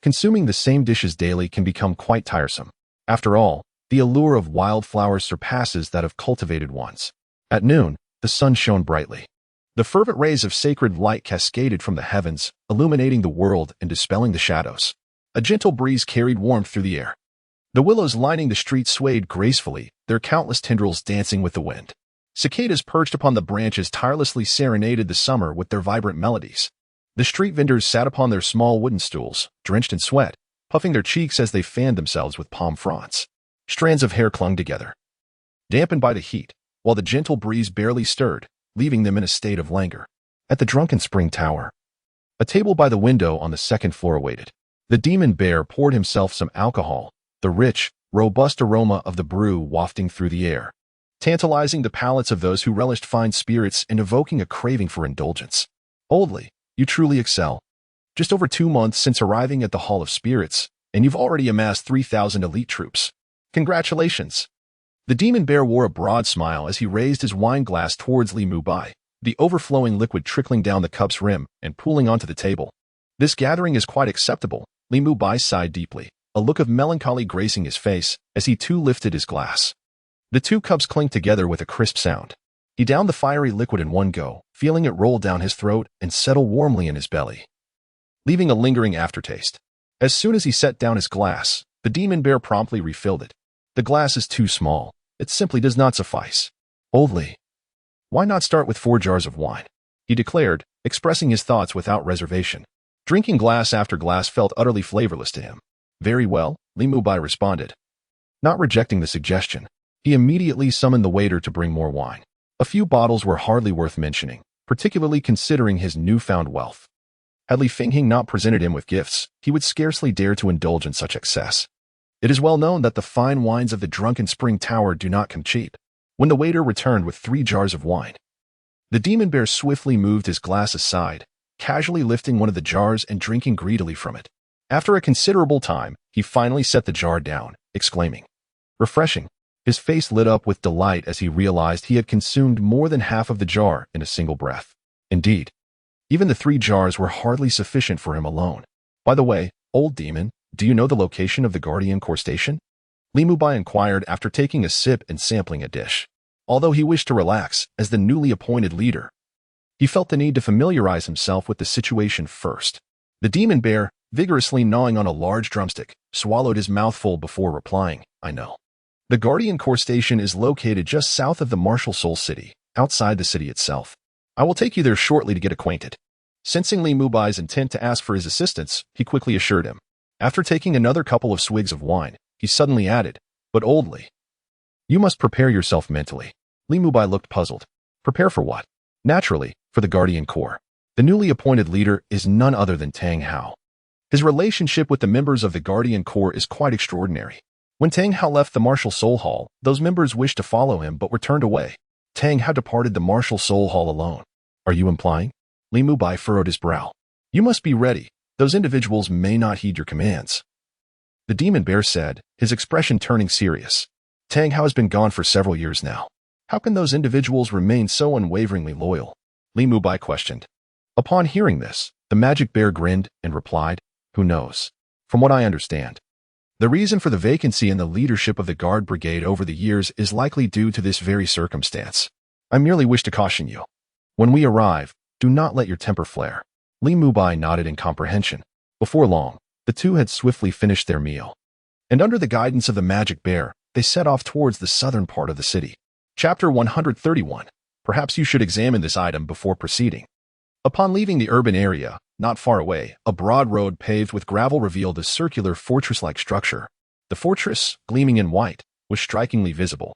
consuming the same dishes daily can become quite tiresome. After all, the allure of wildflowers surpasses that of cultivated ones. At noon, the sun shone brightly. The fervent rays of sacred light cascaded from the heavens, illuminating the world and dispelling the shadows. A gentle breeze carried warmth through the air. The willows lining the street swayed gracefully, their countless tendrils dancing with the wind. Cicadas perched upon the branches tirelessly serenaded the summer with their vibrant melodies. The street vendors sat upon their small wooden stools, drenched in sweat, puffing their cheeks as they fanned themselves with palm fronds. Strands of hair clung together, dampened by the heat, while the gentle breeze barely stirred, leaving them in a state of languor. At the Drunken Spring Tower, a table by the window on the second floor awaited. The demon bear poured himself some alcohol, the rich, robust aroma of the brew wafting through the air, tantalizing the palates of those who relished fine spirits and evoking a craving for indulgence. Old Li, you truly excel. Just over 2 months since arriving at the Hall of Spirits, and you've already amassed 3,000 elite troops. Congratulations. The demon bear wore a broad smile as he raised his wine glass towards Li Mubai, the overflowing liquid trickling down the cup's rim and pooling onto the table. This gathering is quite acceptable, Li Mubai sighed deeply, a look of melancholy gracing his face as he too lifted his glass. The 2 cups clinked together with a crisp sound. He downed the fiery liquid in one go, feeling it roll down his throat and settle warmly in his belly, leaving a lingering aftertaste. As soon as he set down his glass, the demon bear promptly refilled it. The glass is too small. It simply does not suffice. Old Li, why not start with 4 jars of wine? He declared, expressing his thoughts without reservation. Drinking glass after glass felt utterly flavorless to him. Very well, Li Mubai responded. Not rejecting the suggestion, he immediately summoned the waiter to bring more wine. A few bottles were hardly worth mentioning, particularly considering his newfound wealth. Had Li Fenghing not presented him with gifts, he would scarcely dare to indulge in such excess. It is well known that the fine wines of the Drunken Spring Tower do not come cheap. when the waiter returned with 3 jars of wine. The demon bear swiftly moved his glass aside, casually lifting one of the jars and drinking greedily from it. After a considerable time, he finally set the jar down, exclaiming, "Refreshing." His face lit up with delight as he realized he had consumed more than half of the jar in a single breath. Indeed, even the 3 jars were hardly sufficient for him alone. "By the way, old demon, do you know the location of the Guardian Core Station?" Li Mubai inquired after taking a sip and sampling a dish. Although he wished to relax as the newly appointed leader, he felt the need to familiarize himself with the situation first. The demon bear, vigorously gnawing on a large drumstick, swallowed his mouthful before replying, "I know. The Guardian Core Station is located just south of the Martial Soul City, outside the city itself. I will take you there shortly to get acquainted." Sensing Li Mubai's intent to ask for his assistance, he quickly assured him. After taking another couple of swigs of wine, he suddenly added, "But old Li, you must prepare yourself mentally." Li Mubai looked puzzled. Prepare for what? Naturally, for the Guardian Core. The newly appointed leader is none other than Tang Hao. His relationship with the members of the Guardian Core is quite extraordinary. When Tang Hao left the Martial Soul Hall, those members wished to follow him but were turned away. Tang Hao departed the Martial Soul Hall alone. Are you implying? Li Mubai furrowed his brow. You must be ready. Those individuals may not heed your commands. The demon bear said, his expression turning serious. Tang Hao has been gone for several years now. How can those individuals remain so unwaveringly loyal? Li Mubai questioned. Upon hearing this, the magic bear grinned and replied, Who knows? From what I understand, the reason for the vacancy in the leadership of the Guard Brigade over the years is likely due to this very circumstance. I merely wish to caution you. When we arrive, do not let your temper flare. Li Mubai nodded in comprehension. Before long, the two had swiftly finished their meal. And under the guidance of the magic bear, they set off towards the southern part of the city. Chapter 131. Perhaps you should examine this item before proceeding. Upon leaving the urban area, not far away, a broad road paved with gravel revealed a circular fortress-like structure. The fortress, gleaming in white, was strikingly visible.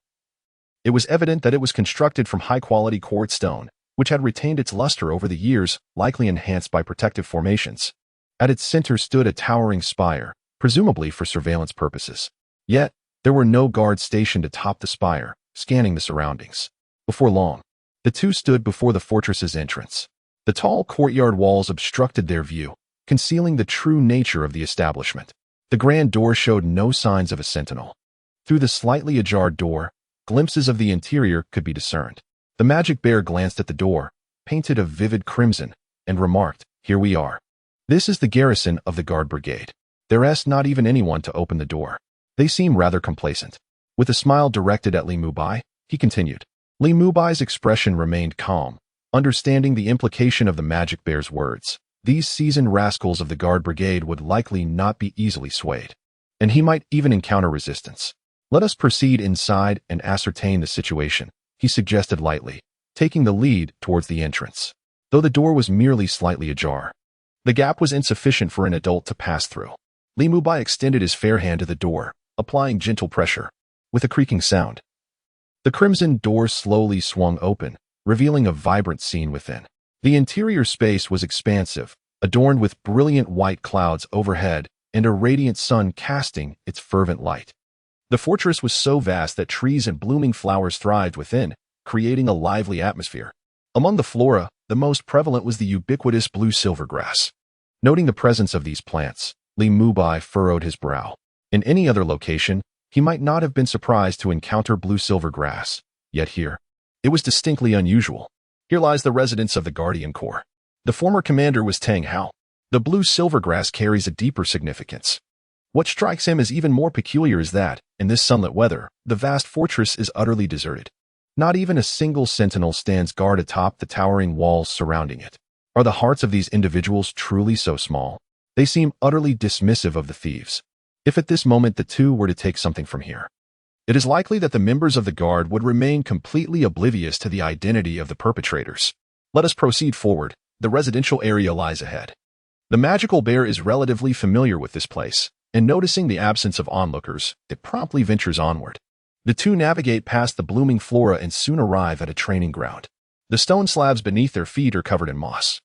It was evident that it was constructed from high-quality quartz stone, which had retained its luster over the years, likely enhanced by protective formations. At its center stood a towering spire, presumably for surveillance purposes. Yet, there were no guards stationed atop the spire, scanning the surroundings. Before long, the two stood before the fortress's entrance. The tall courtyard walls obstructed their view, concealing the true nature of the establishment. The grand door showed no signs of a sentinel. Through the slightly ajar door, glimpses of the interior could be discerned. The magic bear glanced at the door, painted of vivid crimson, and remarked, Here we are. This is the garrison of the Guard Brigade. There is not even anyone to open the door. They seem rather complacent. With a smile directed at Li Mubai, he continued. Li Mubai's expression remained calm, understanding the implication of the magic bear's words. These seasoned rascals of the Guard Brigade would likely not be easily swayed, and he might even encounter resistance. Let us proceed inside and ascertain the situation, he suggested lightly, taking the lead towards the entrance. Though the door was merely slightly ajar, the gap was insufficient for an adult to pass through. Li Mubai extended his fair hand to the door, applying gentle pressure. With a creaking sound, the crimson door slowly swung open, revealing a vibrant scene within. The interior space was expansive, adorned with brilliant white clouds overhead and a radiant sun casting its fervent light. The fortress was so vast that trees and blooming flowers thrived within, creating a lively atmosphere. Among the flora, the most prevalent was the ubiquitous blue silver grass. Noting the presence of these plants, Li Mubai furrowed his brow. In any other location, he might not have been surprised to encounter blue silver grass, yet here, it was distinctly unusual. Here lies the residence of the Guardian Corps. The former commander was Tang Hao. The blue silver grass carries a deeper significance. What strikes him as even more peculiar is that, in this sunlit weather, the vast fortress is utterly deserted. Not even a single sentinel stands guard atop the towering walls surrounding it. Are the hearts of these individuals truly so small? They seem utterly dismissive of the thieves. If at this moment the two were to take something from here, it is likely that the members of the guard would remain completely oblivious to the identity of the perpetrators. Let us proceed forward. The residential area lies ahead. The magical bear is relatively familiar with this place, and noticing the absence of onlookers, it promptly ventures onward. The two navigate past the blooming flora and soon arrive at a training ground. The stone slabs beneath their feet are covered in moss.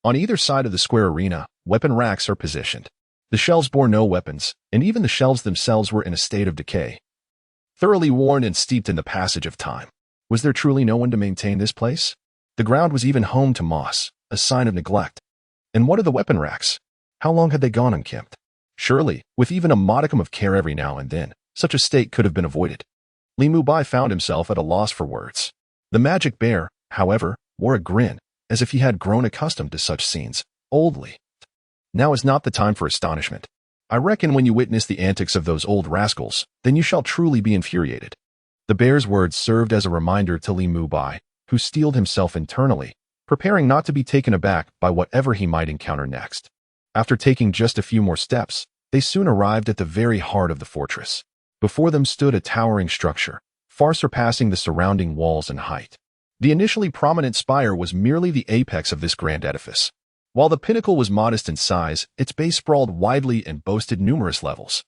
On either side of the square arena, weapon racks are positioned. The shelves bore no weapons, and even the shelves themselves were in a state of decay, thoroughly worn and steeped in the passage of time. Was there truly no one to maintain this place? The ground was even home to moss, a sign of neglect. And what of the weapon racks? How long had they gone unkempt? Surely, with even a modicum of care every now and then, such a state could have been avoided. Li Mubai found himself at a loss for words. The magic bear, however, wore a grin, as if he had grown accustomed to such scenes. Oldly. Now is not the time for astonishment. I reckon when you witness the antics of those old rascals, then you shall truly be infuriated. The bear's words served as a reminder to Li Mubai, who steeled himself internally, preparing not to be taken aback by whatever he might encounter next. After taking just a few more steps, they soon arrived at the very heart of the fortress. Before them stood a towering structure, far surpassing the surrounding walls in height. The initially prominent spire was merely the apex of this grand edifice. While the pinnacle was modest in size, its base sprawled widely and boasted numerous levels,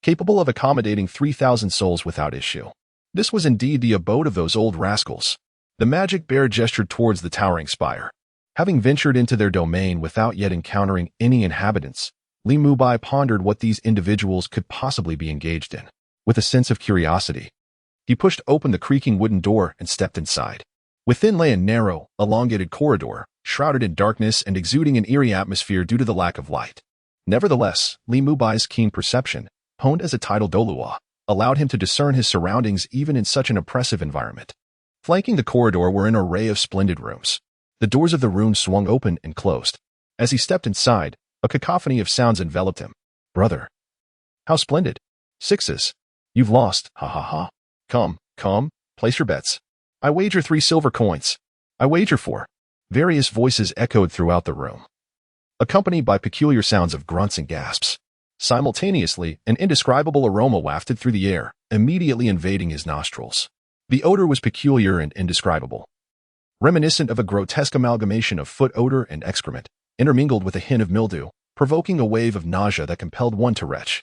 capable of accommodating 3,000 souls without issue. This was indeed the abode of those old rascals. The magic bear gestured towards the towering spire. Having ventured into their domain without yet encountering any inhabitants, Li Mubai pondered what these individuals could possibly be engaged in. With a sense of curiosity, he pushed open the creaking wooden door and stepped inside. Within lay a narrow, elongated corridor, shrouded in darkness and exuding an eerie atmosphere due to the lack of light. Nevertheless, Li Mubai's keen perception, honed as a tidal Douluo, allowed him to discern his surroundings even in such an oppressive environment. Flanking the corridor were an array of splendid rooms. The doors of the rooms swung open and closed. As he stepped inside, a cacophony of sounds enveloped him. Brother. How splendid. Sixes. You've lost, ha ha ha. Come, place your bets. I wager 3 silver coins. I wager 4. Various voices echoed throughout the room, accompanied by peculiar sounds of grunts and gasps. Simultaneously, an indescribable aroma wafted through the air, immediately invading his nostrils. The odor was peculiar and indescribable, reminiscent of a grotesque amalgamation of foot odor and excrement, intermingled with a hint of mildew, provoking a wave of nausea that compelled one to retch.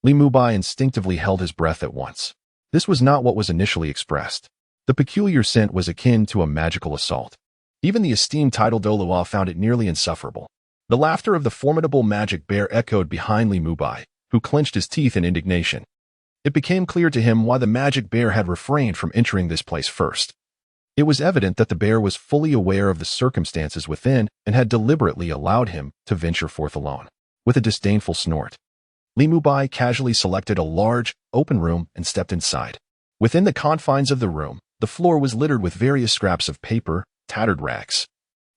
Li Mubai instinctively held his breath at once. This was not what was initially expressed. The peculiar scent was akin to a magical assault. Even the esteemed tidal Douluo found it nearly insufferable. The laughter of the formidable magic bear echoed behind Li Mubai, who clenched his teeth in indignation. It became clear to him why the magic bear had refrained from entering this place first. It was evident that the bear was fully aware of the circumstances within and had deliberately allowed him to venture forth alone. With a disdainful snort, Li Mubai casually selected a large, open room and stepped inside. Within the confines of the room, the floor was littered with various scraps of paper, tattered rags,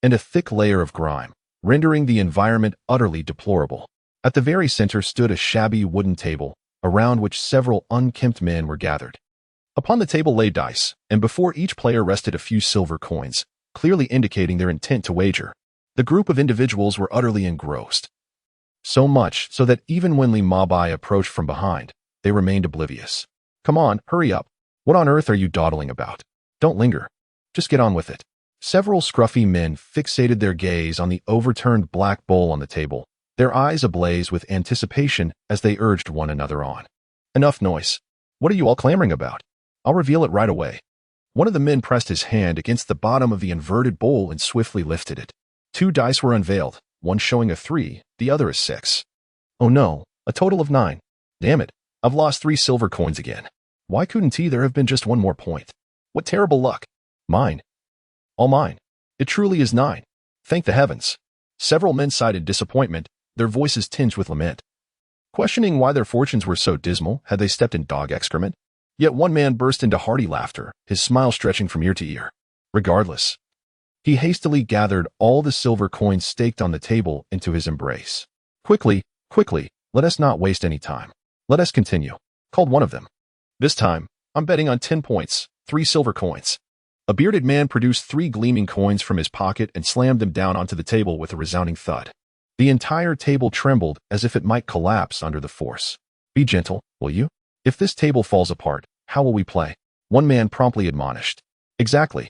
and a thick layer of grime, rendering the environment utterly deplorable. At the very center stood a shabby wooden table, around which several unkempt men were gathered. Upon the table lay dice, and before each player rested a few silver coins, clearly indicating their intent to wager. The group of individuals were utterly engrossed. So much so that even when Li Mubai approached from behind, they remained oblivious. Come on, hurry up. What on earth are you dawdling about? Don't linger. Just get on with it. Several scruffy men fixated their gaze on the overturned black bowl on the table, their eyes ablaze with anticipation as they urged one another on. Enough noise. What are you all clamoring about? I'll reveal it right away. One of the men pressed his hand against the bottom of the inverted bowl and swiftly lifted it. 2 dice were unveiled, one showing a 3, the other a 6. Oh no, a total of 9. Damn it, I've lost 3 silver coins again. Why couldn't there have been just one more point? What terrible luck. Mine. All mine. It truly is 9. Thank the heavens. Several men sighed in disappointment, their voices tinged with lament, questioning why their fortunes were so dismal. Had they stepped in dog excrement? Yet one man burst into hearty laughter, his smile stretching from ear to ear. Regardless, he hastily gathered all the silver coins staked on the table into his embrace. Quickly, let us not waste any time. Let us continue, called one of them. This time, I'm betting on 10 points, 3 silver coins. A bearded man produced 3 gleaming coins from his pocket and slammed them down onto the table with a resounding thud. The entire table trembled as if it might collapse under the force. Be gentle, will you? If this table falls apart, how will we play? One man promptly admonished. Exactly.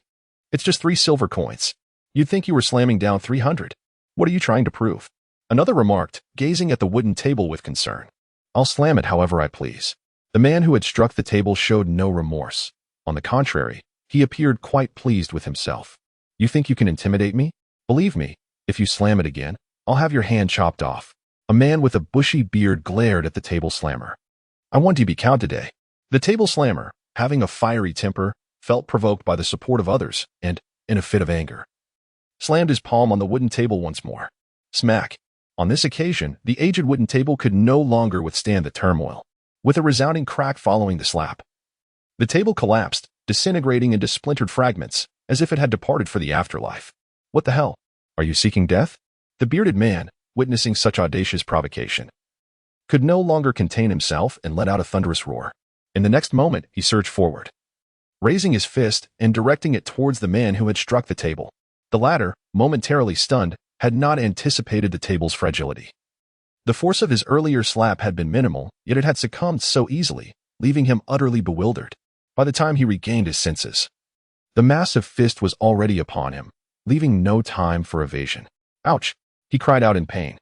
It's just 3 silver coins. You'd think you were slamming down 300. What are you trying to prove? Another remarked, gazing at the wooden table with concern. I'll slam it however I please. The man who had struck the table showed no remorse. On the contrary, he appeared quite pleased with himself. You think you can intimidate me? Believe me, if you slam it again, I'll have your hand chopped off. A man with a bushy beard glared at the table slammer. I want to be cowed today. The table slammer, having a fiery temper, felt provoked by the support of others, and, in a fit of anger, slammed his palm on the wooden table once more. Smack! On this occasion, the aged wooden table could no longer withstand the turmoil, with a resounding crack following the slap. The table collapsed, disintegrating into splintered fragments, as if it had departed for the afterlife. What the hell? Are you seeking death? The bearded man, witnessing such audacious provocation, could no longer contain himself and let out a thunderous roar. In the next moment, he surged forward, raising his fist and directing it towards the man who had struck the table. The latter, momentarily stunned, had not anticipated the table's fragility. The force of his earlier slap had been minimal, yet it had succumbed so easily, leaving him utterly bewildered. By the time he regained his senses, the massive fist was already upon him, leaving no time for evasion. Ouch! He cried out in pain,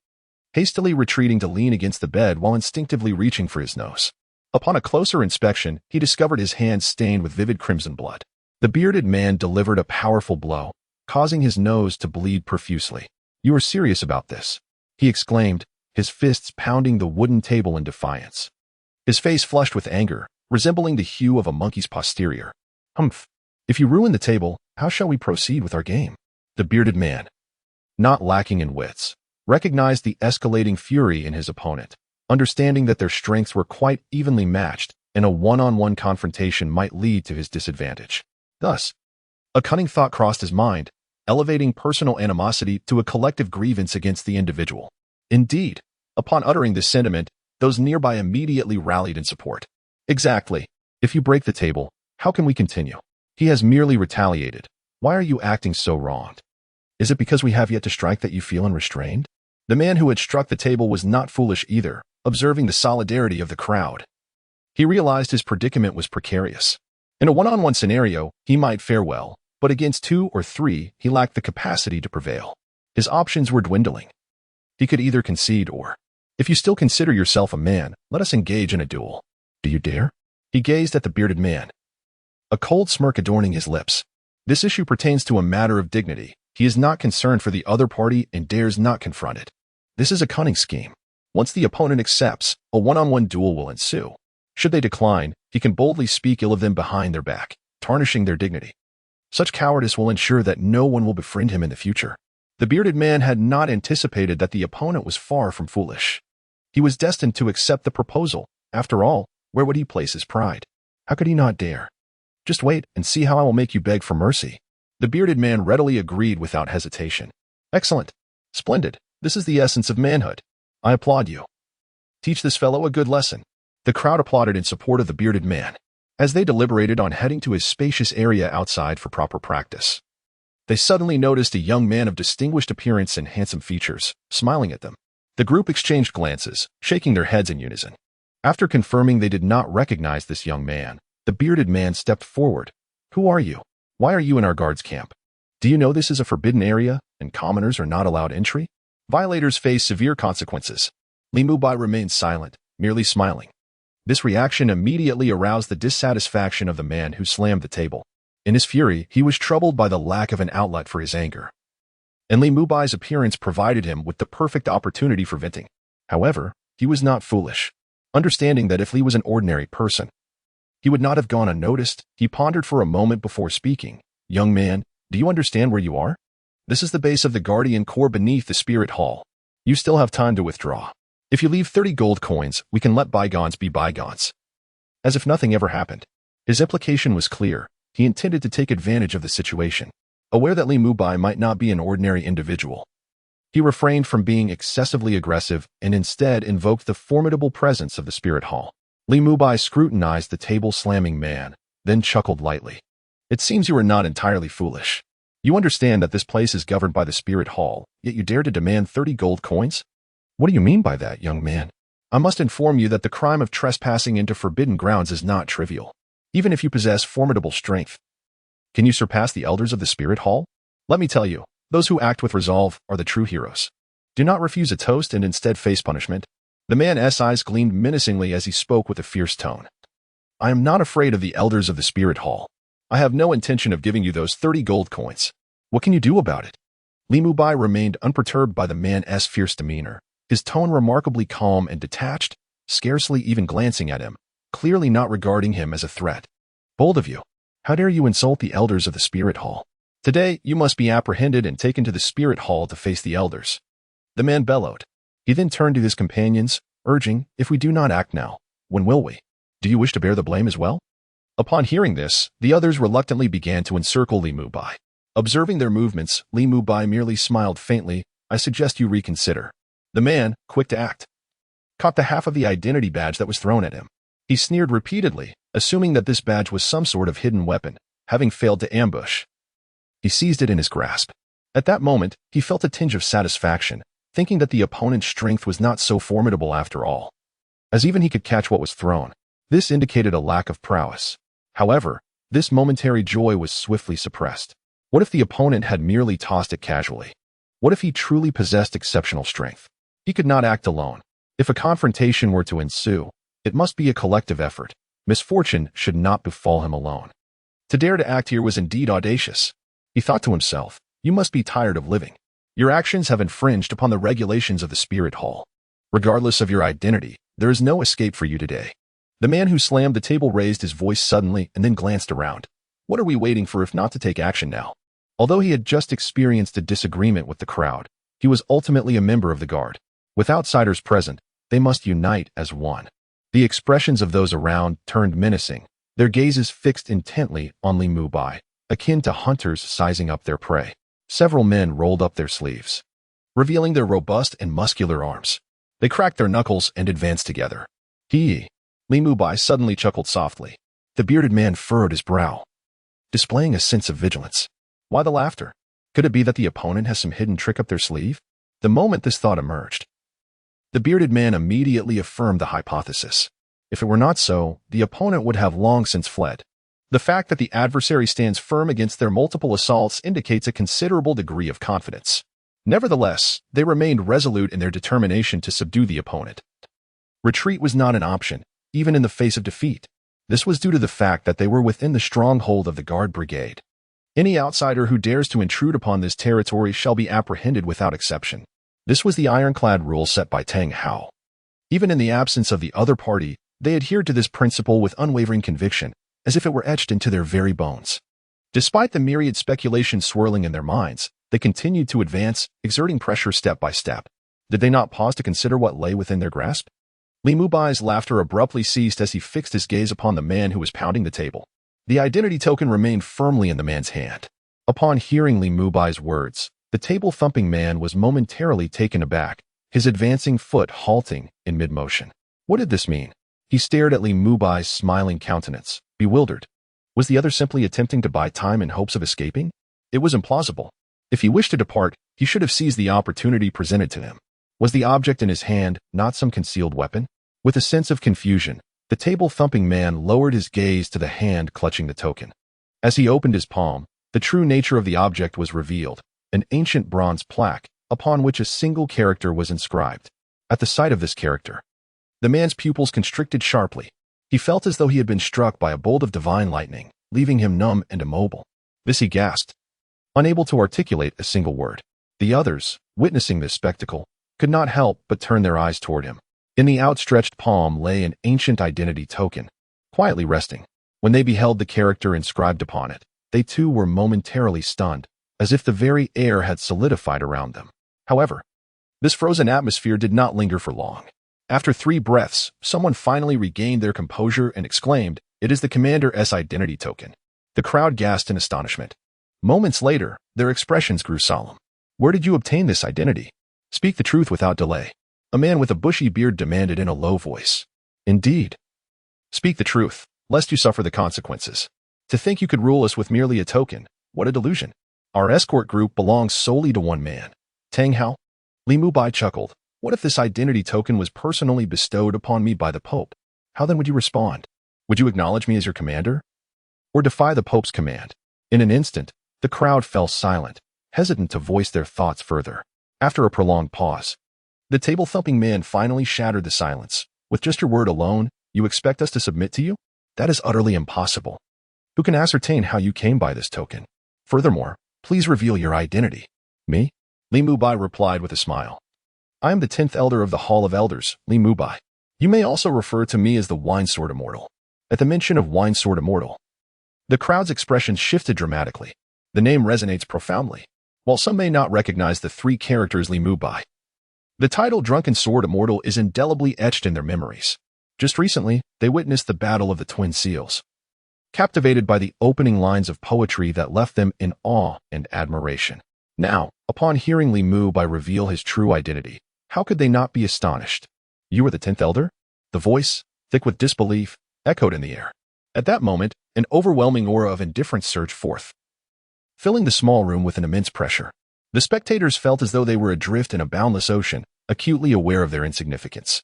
hastily retreating to lean against the bed while instinctively reaching for his nose. Upon a closer inspection, he discovered his hands stained with vivid crimson blood. The bearded man delivered a powerful blow, causing his nose to bleed profusely. "You are serious about this?" he exclaimed, his fists pounding the wooden table in defiance. His face flushed with anger, resembling the hue of a monkey's posterior. "Humph! If you ruin the table, how shall we proceed with our game?" The bearded man, not lacking in wits, recognized the escalating fury in his opponent, understanding that their strengths were quite evenly matched and a one-on-one confrontation might lead to his disadvantage. Thus, a cunning thought crossed his mind, elevating personal animosity to a collective grievance against the individual. Indeed, upon uttering this sentiment, those nearby immediately rallied in support. "Exactly. If you break the table, how can we continue? He has merely retaliated. Why are you acting so wronged? Is it because we have yet to strike that you feel unrestrained?" The man who had struck the table was not foolish either, observing the solidarity of the crowd. He realized his predicament was precarious. In a one-on-one scenario, he might fare well, but against 2 or 3, he lacked the capacity to prevail. His options were dwindling. He could either concede or, "If you still consider yourself a man, let us engage in a duel. Do you dare?" He gazed at the bearded man, a cold smirk adorning his lips. This issue pertains to a matter of dignity. He is not concerned for the other party and dares not confront it. This is a cunning scheme. Once the opponent accepts, a one-on-one duel will ensue. Should they decline, he can boldly speak ill of them behind their back, tarnishing their dignity. Such cowardice will ensure that no one will befriend him in the future. The bearded man had not anticipated that the opponent was far from foolish. He was destined to accept the proposal. After all, where would he place his pride? How could he not dare? "Just wait and see how I will make you beg for mercy." The bearded man readily agreed without hesitation. "Excellent. Splendid. This is the essence of manhood. I applaud you. Teach this fellow a good lesson." The crowd applauded in support of the bearded man, as they deliberated on heading to his spacious area outside for proper practice. They suddenly noticed a young man of distinguished appearance and handsome features, smiling at them. The group exchanged glances, shaking their heads in unison. After confirming they did not recognize this young man, the bearded man stepped forward. "Who are you? Why are you in our guards' camp? Do you know this is a forbidden area, and commoners are not allowed entry? Violators face severe consequences." Li Mubai remained silent, merely smiling. This reaction immediately aroused the dissatisfaction of the man who slammed the table. In his fury, he was troubled by the lack of an outlet for his anger, and Li Mubai's appearance provided him with the perfect opportunity for venting. However, he was not foolish. Understanding that if Li was an ordinary person, he would not have gone unnoticed, he pondered for a moment before speaking. "Young man, do you understand where you are? This is the base of the Guardian Core beneath the Spirit Hall. You still have time to withdraw. If you leave 30 gold coins, we can let bygones be bygones." As if nothing ever happened. His implication was clear. He intended to take advantage of the situation. Aware that Li Mubai might not be an ordinary individual, he refrained from being excessively aggressive and instead invoked the formidable presence of the Spirit Hall. Li Mubai scrutinized the table-slamming man, then chuckled lightly. "It seems you are not entirely foolish. You understand that this place is governed by the Spirit Hall, yet you dare to demand 30 gold coins? What do you mean by that, young man? I must inform you that the crime of trespassing into forbidden grounds is not trivial, even if you possess formidable strength. Can you surpass the elders of the Spirit Hall? Let me tell you, those who act with resolve are the true heroes. Do not refuse a toast and instead face punishment." The man's eyes gleamed menacingly as he spoke with a fierce tone. "I am not afraid of the elders of the Spirit Hall. I have no intention of giving you those 30 gold coins. What can you do about it?" Li Mubai remained unperturbed by the man's fierce demeanor, his tone remarkably calm and detached, scarcely even glancing at him, clearly not regarding him as a threat. "Bold of you. How dare you insult the elders of the Spirit Hall? Today, you must be apprehended and taken to the Spirit Hall to face the elders." The man bellowed. He then turned to his companions, urging, "If we do not act now, when will we? Do you wish to bear the blame as well?" Upon hearing this, the others reluctantly began to encircle Li Mubai. Observing their movements, Li Mubai merely smiled faintly. "I suggest you reconsider." The man, quick to act, caught the half of the identity badge that was thrown at him. He sneered repeatedly, assuming that this badge was some sort of hidden weapon, having failed to ambush. He seized it in his grasp. At that moment, he felt a tinge of satisfaction, thinking that the opponent's strength was not so formidable after all, as even he could catch what was thrown. This indicated a lack of prowess. However, this momentary joy was swiftly suppressed. What if the opponent had merely tossed it casually? What if he truly possessed exceptional strength? He could not act alone. If a confrontation were to ensue, it must be a collective effort. Misfortune should not befall him alone. To dare to act here was indeed audacious. He thought to himself, "You must be tired of living. Your actions have infringed upon the regulations of the Spirit Hall. Regardless of your identity, there is no escape for you today." The man who slammed the table raised his voice suddenly and then glanced around. What are we waiting for if not to take action now? Although he had just experienced a disagreement with the crowd, he was ultimately a member of the guard. With outsiders present, they must unite as one. The expressions of those around turned menacing, their gazes fixed intently on Li Mubai, akin to hunters sizing up their prey. Several men rolled up their sleeves, revealing their robust and muscular arms. They cracked their knuckles and advanced together. Li Mubai suddenly chuckled softly. The bearded man furrowed his brow, displaying a sense of vigilance. Why the laughter? Could it be that the opponent has some hidden trick up their sleeve? The moment this thought emerged, the bearded man immediately affirmed the hypothesis. If it were not so, the opponent would have long since fled. The fact that the adversary stands firm against their multiple assaults indicates a considerable degree of confidence. Nevertheless, they remained resolute in their determination to subdue the opponent. Retreat was not an option, even in the face of defeat. This was due to the fact that they were within the stronghold of the Guard Brigade. Any outsider who dares to intrude upon this territory shall be apprehended without exception. This was the ironclad rule set by Tang Hao. Even in the absence of the other party, they adhered to this principle with unwavering conviction, as if it were etched into their very bones. Despite the myriad speculations swirling in their minds, they continued to advance, exerting pressure step by step. Did they not pause to consider what lay within their grasp? Li Mubai's laughter abruptly ceased as he fixed his gaze upon the man who was pounding the table. The identity token remained firmly in the man's hand. Upon hearing Li Mubai's words, the table-thumping man was momentarily taken aback, his advancing foot halting in mid-motion. What did this mean? He stared at Li Mubai's smiling countenance, bewildered. Was the other simply attempting to buy time in hopes of escaping? It was implausible. If he wished to depart, he should have seized the opportunity presented to him. Was the object in his hand not some concealed weapon? With a sense of confusion, the table-thumping man lowered his gaze to the hand clutching the token. As he opened his palm, the true nature of the object was revealed, an ancient bronze plaque, upon which a single character was inscribed. At the sight of this character, the man's pupils constricted sharply. He felt as though he had been struck by a bolt of divine lightning, leaving him numb and immobile. This he gasped, unable to articulate a single word. The others, witnessing this spectacle, could not help but turn their eyes toward him. In the outstretched palm lay an ancient identity token, quietly resting. When they beheld the character inscribed upon it, they too were momentarily stunned, as if the very air had solidified around them. However, this frozen atmosphere did not linger for long. After 3 breaths, someone finally regained their composure and exclaimed, "It is the Commander's identity token." The crowd gasped in astonishment. Moments later, their expressions grew solemn. "Where did you obtain this identity? Speak the truth without delay." A man with a bushy beard demanded in a low voice. "Indeed. Speak the truth, lest you suffer the consequences. To think you could rule us with merely a token, what a delusion. Our escort group belongs solely to one man, Tang Hao." Li Mubai chuckled. "What if this identity token was personally bestowed upon me by the Pope? How then would you respond? Would you acknowledge me as your commander? Or defy the Pope's command?" In an instant, the crowd fell silent, hesitant to voice their thoughts further. After a prolonged pause, the table-thumping man finally shattered the silence. "With just your word alone, you expect us to submit to you? That is utterly impossible. Who can ascertain how you came by this token? Furthermore, please reveal your identity." "Me?" Li Mubai replied with a smile. "I am the 10th elder of the Hall of Elders, Li Mubai. You may also refer to me as the Wine Sword Immortal." At the mention of Wine Sword Immortal, The crowd's expression shifted dramatically. The name resonates profoundly. While some may not recognize the three characters Li Mubai, the title Drunken Sword Immortal is indelibly etched in their memories. Just recently, they witnessed the Battle of the Twin Seals, captivated by the opening lines of poetry that left them in awe and admiration. Now, upon hearing Li Mubai reveal his true identity, how could they not be astonished? "You are the 10th elder?" The voice, thick with disbelief, echoed in the air. At that moment, an overwhelming aura of indifference surged forth, filling the small room with an immense pressure. The spectators felt as though they were adrift in a boundless ocean, acutely aware of their insignificance,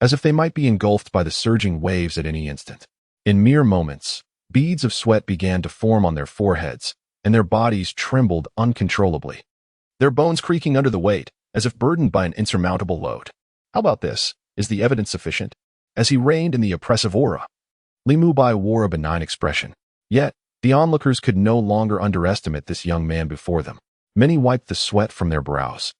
as if they might be engulfed by the surging waves at any instant. In mere moments, beads of sweat began to form on their foreheads, and their bodies trembled uncontrollably, their bones creaking under the weight, as if burdened by an insurmountable load. "How about this? Is the evidence sufficient?" As he reigned in the oppressive aura, Li Mubai wore a benign expression. Yet, the onlookers could no longer underestimate this young man before them. Many wiped the sweat from their brows,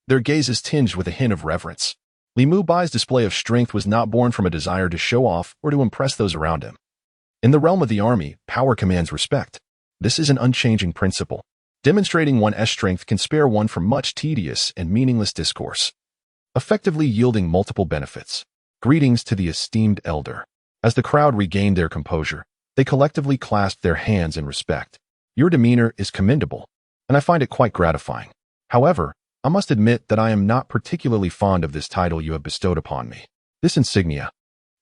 their gazes tinged with a hint of reverence. Li Mubai's display of strength was not born from a desire to show off or to impress those around him. In the realm of the army, power commands respect. This is an unchanging principle. Demonstrating one's strength can spare one from much tedious and meaningless discourse, effectively yielding multiple benefits. Greetings to the esteemed elder. As the crowd regained their composure, they collectively clasped their hands in respect. "Your demeanor is commendable, and I find it quite gratifying. However, I must admit that I am not particularly fond of this title you have bestowed upon me. This insignia,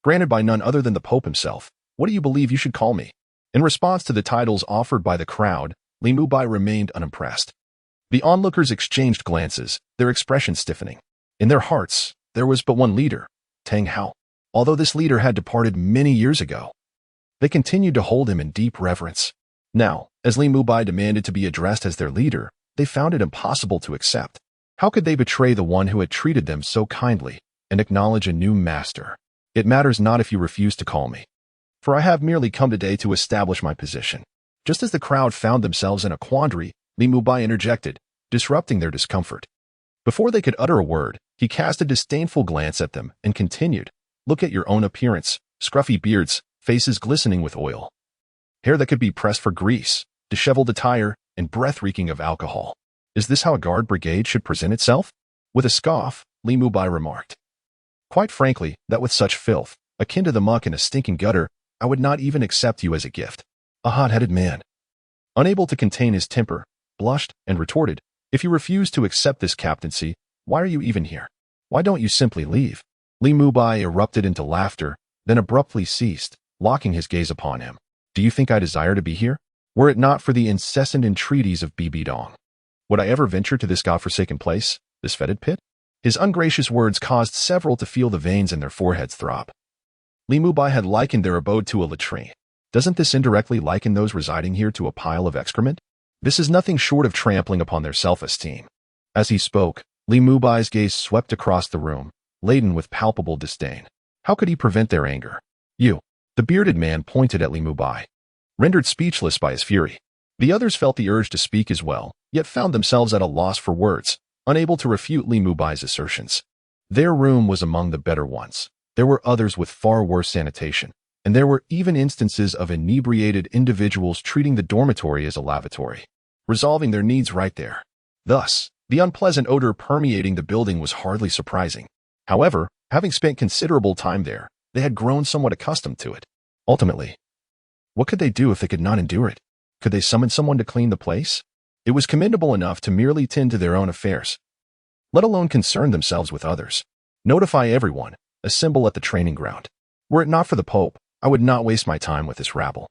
granted by none other than the Pope himself, what do you believe you should call me?" In response to the titles offered by the crowd, Li Mubai remained unimpressed. The onlookers exchanged glances, their expressions stiffening. In their hearts, there was but one leader, Tang Hao. Although this leader had departed many years ago, they continued to hold him in deep reverence. Now, as Li Mubai demanded to be addressed as their leader, they found it impossible to accept. How could they betray the one who had treated them so kindly and acknowledge a new master? "It matters not if you refuse to call me, for I have merely come today to establish my position." Just as the crowd found themselves in a quandary, Li Mubai interjected, disrupting their discomfort. Before they could utter a word, he cast a disdainful glance at them and continued, "Look at your own appearance, scruffy beards, faces glistening with oil, hair that could be pressed for grease, disheveled attire, and breath reeking of alcohol. Is this how a guard brigade should present itself?" With a scoff, Li Mubai remarked, "Quite frankly, that with such filth, akin to the muck in a stinking gutter, I would not even accept you as a gift." A hot-headed man, unable to contain his temper, blushed and retorted, "If you refuse to accept this captaincy, why are you even here? Why don't you simply leave?" Li Mubai erupted into laughter, then abruptly ceased, locking his gaze upon him. "Do you think I desire to be here? Were it not for the incessant entreaties of Bibi Dong, would I ever venture to this godforsaken place, this fetid pit?" His ungracious words caused several to feel the veins in their foreheads throb. Li Mubai had likened their abode to a latrine. Doesn't this indirectly liken those residing here to a pile of excrement? This is nothing short of trampling upon their self-esteem. As he spoke, Li Mubai's gaze swept across the room, laden with palpable disdain. How could he prevent their anger? "You." The bearded man pointed at Li Mubai, rendered speechless by his fury. The others felt the urge to speak as well, yet found themselves at a loss for words, unable to refute Li Mubai's assertions. Their room was among the better ones. There were others with far worse sanitation, and there were even instances of inebriated individuals treating the dormitory as a lavatory, resolving their needs right there. Thus, the unpleasant odor permeating the building was hardly surprising. However, having spent considerable time there, they had grown somewhat accustomed to it. Ultimately, what could they do if they could not endure it? Could they summon someone to clean the place? It was commendable enough to merely tend to their own affairs, let alone concern themselves with others. Notify everyone, assemble at the training ground. Were it not for the Pope, I would not waste my time with this rabble.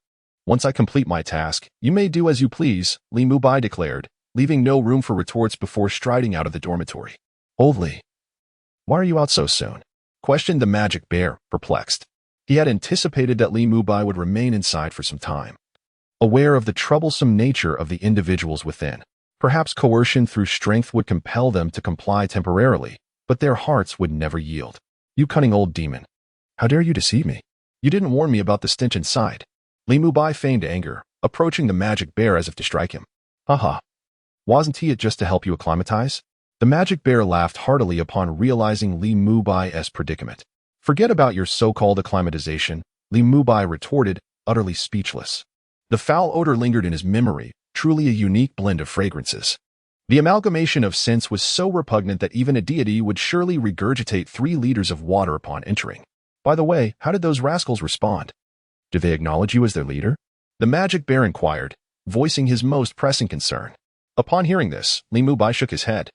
Once I complete my task, you may do as you please, Li Mubai declared, leaving no room for retorts before striding out of the dormitory. "Old Li, why are you out so soon?" questioned the magic bear, perplexed. He had anticipated that Li Mubai would remain inside for some time, aware of the troublesome nature of the individuals within. Perhaps coercion through strength would compel them to comply temporarily, but their hearts would never yield. "You cunning old demon. How dare you deceive me? You didn't warn me about the stench inside." Li Mubai feigned anger, approaching the magic bear as if to strike him. "Haha. Wasn't he it just to help you acclimatize?" The magic bear laughed heartily upon realizing Li Mubai's predicament. "Forget about your so-called acclimatization," Li Mubai retorted, utterly speechless. The foul odor lingered in his memory, truly a unique blend of fragrances. The amalgamation of scents was so repugnant that even a deity would surely regurgitate 3 liters of water upon entering. By the way, how did those rascals respond? Do they acknowledge you as their leader? The magic bear inquired, voicing his most pressing concern. Upon hearing this, Li Mubai shook his head.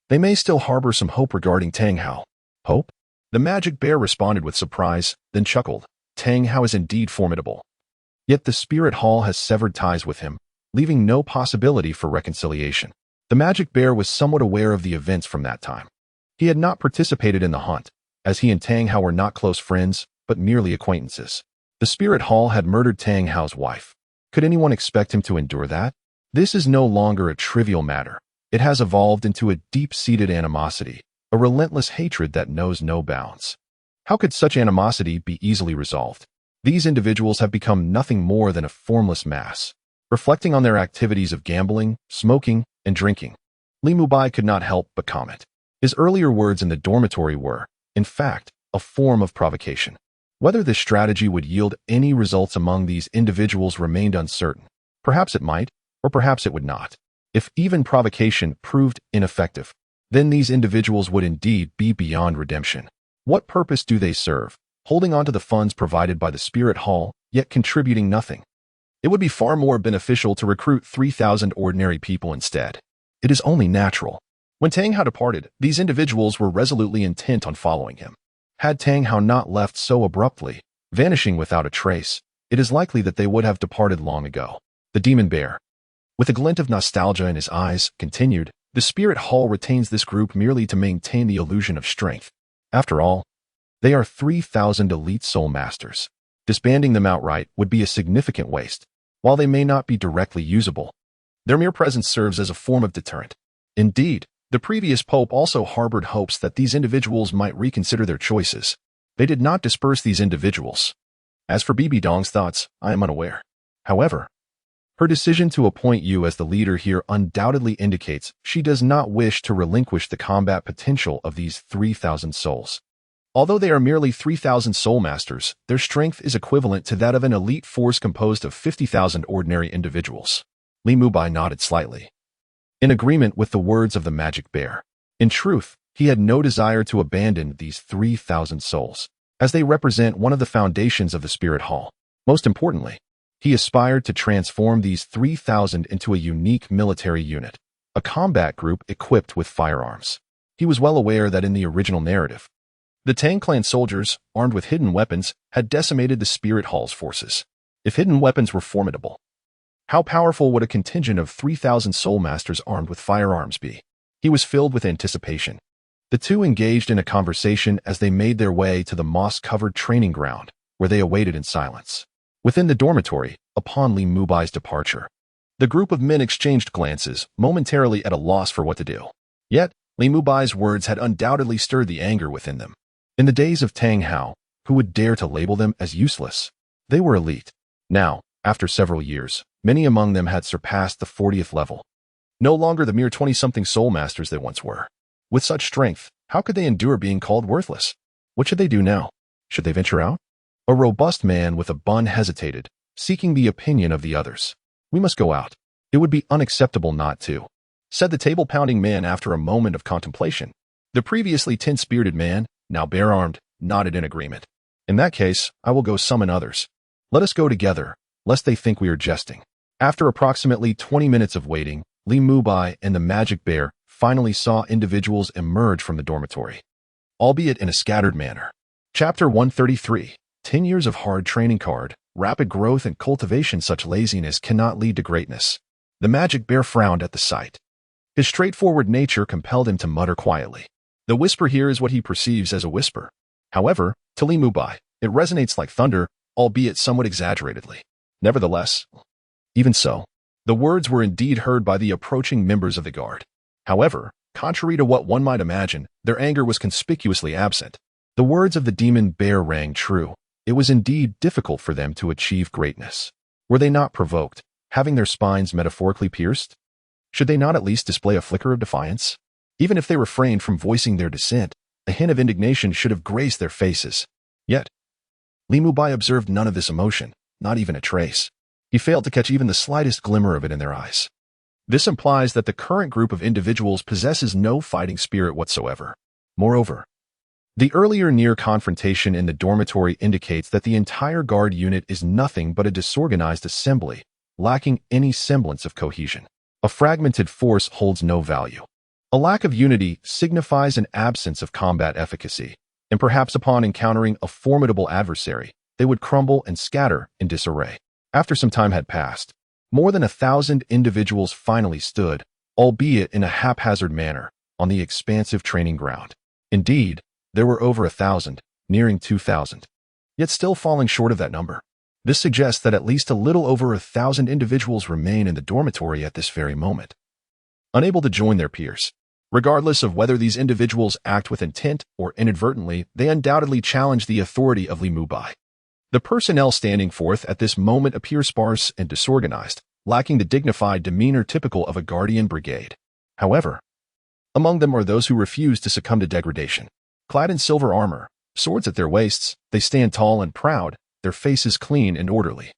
They may still harbor some hope regarding Tang Hao. Hope? The magic bear responded with surprise, then chuckled. Tang Hao is indeed formidable. Yet the spirit hall has severed ties with him, leaving no possibility for reconciliation. The magic bear was somewhat aware of the events from that time. He had not participated in the hunt, as he and Tang Hao were not close friends, but merely acquaintances. The spirit hall had murdered Tang Hao's wife. Could anyone expect him to endure that? This is no longer a trivial matter. It has evolved into a deep-seated animosity, a relentless hatred that knows no bounds. How could such animosity be easily resolved? These individuals have become nothing more than a formless mass. Reflecting on their activities of gambling, smoking, and drinking, Li Mubai could not help but comment. His earlier words in the dormitory were, in fact, a form of provocation. Whether this strategy would yield any results among these individuals remained uncertain. Perhaps it might, or perhaps it would not. If even provocation proved ineffective, then these individuals would indeed be beyond redemption. What purpose do they serve, holding on to the funds provided by the spirit hall, yet contributing nothing? It would be far more beneficial to recruit 3,000 ordinary people instead. It is only natural. When Tang Hao departed, these individuals were resolutely intent on following him. Had Tang Hao not left so abruptly, vanishing without a trace, it is likely that they would have departed long ago. The demon bear, with a glint of nostalgia in his eyes, continued, the spirit hall retains this group merely to maintain the illusion of strength. After all, they are 3,000 elite soul masters. Disbanding them outright would be a significant waste. While they may not be directly usable, their mere presence serves as a form of deterrent. Indeed, the previous pope also harbored hopes that these individuals might reconsider their choices. They did not disperse these individuals. As for Bibi Dong's thoughts, I am unaware. However, her decision to appoint you as the leader here undoubtedly indicates she does not wish to relinquish the combat potential of these 3,000 souls. Although they are merely 3,000 soul masters, their strength is equivalent to that of an elite force composed of 50,000 ordinary individuals. Li Mubai nodded slightly, in agreement with the words of the magic bear. In truth, he had no desire to abandon these 3,000 souls, as they represent one of the foundations of the spirit hall. Most importantly, he aspired to transform these 3,000 into a unique military unit, a combat group equipped with firearms. He was well aware that in the original narrative, the Tang clan soldiers, armed with hidden weapons, had decimated the spirit hall's forces. If hidden weapons were formidable, how powerful would a contingent of 3,000 soul masters armed with firearms be? He was filled with anticipation. The two engaged in a conversation as they made their way to the moss-covered training ground, where they awaited in silence. Within the dormitory, upon Li Mubai's departure, the group of men exchanged glances, momentarily at a loss for what to do. Yet, Li Mubai's words had undoubtedly stirred the anger within them. In the days of Tang Hao, who would dare to label them as useless? They were elite. Now, after several years, many among them had surpassed the 40th level. No longer the mere 20-something soul masters they once were. With such strength, how could they endure being called worthless? What should they do now? Should they venture out? A robust man with a bun hesitated, seeking the opinion of the others. We must go out. It would be unacceptable not to, said the table-pounding man after a moment of contemplation. The previously tin-spirited man, now bare-armed, nodded in agreement. In that case, I will go summon others. Let us go together, lest they think we are jesting. After approximately 20 minutes of waiting, Li Mubai and the magic bear finally saw individuals emerge from the dormitory, albeit in a scattered manner. Chapter 133. 10 years of hard training card, rapid growth and cultivation. Such laziness cannot lead to greatness. The magic bear frowned at the sight. His straightforward nature compelled him to mutter quietly. The whisper here is what he perceives as a whisper. However, to Li Mubai, it resonates like thunder, albeit somewhat exaggeratedly. Nevertheless, even so, the words were indeed heard by the approaching members of the guard. However, contrary to what one might imagine, their anger was conspicuously absent. The words of the demon bear rang true. It was indeed difficult for them to achieve greatness. Were they not provoked, having their spines metaphorically pierced? Should they not at least display a flicker of defiance? Even if they refrained from voicing their dissent, a hint of indignation should have graced their faces. Yet, Li Mubai observed none of this emotion, not even a trace. He failed to catch even the slightest glimmer of it in their eyes. This implies that the current group of individuals possesses no fighting spirit whatsoever. Moreover, the earlier near confrontation in the dormitory indicates that the entire guard unit is nothing but a disorganized assembly, lacking any semblance of cohesion. A fragmented force holds no value. A lack of unity signifies an absence of combat efficacy, and perhaps upon encountering a formidable adversary, they would crumble and scatter in disarray. After some time had passed, more than 1,000 individuals finally stood, albeit in a haphazard manner, on the expansive training ground. Indeed, there were over 1,000, nearing 2,000, yet still falling short of that number. This suggests that at least a little over 1,000 individuals remain in the dormitory at this very moment, unable to join their peers. Regardless of whether these individuals act with intent or inadvertently, they undoubtedly challenge the authority of Li Mubai. The personnel standing forth at this moment appear sparse and disorganized, lacking the dignified demeanor typical of a guardian brigade. However, among them are those who refuse to succumb to degradation. Clad in silver armor, swords at their waists, they stand tall and proud, their faces clean and orderly,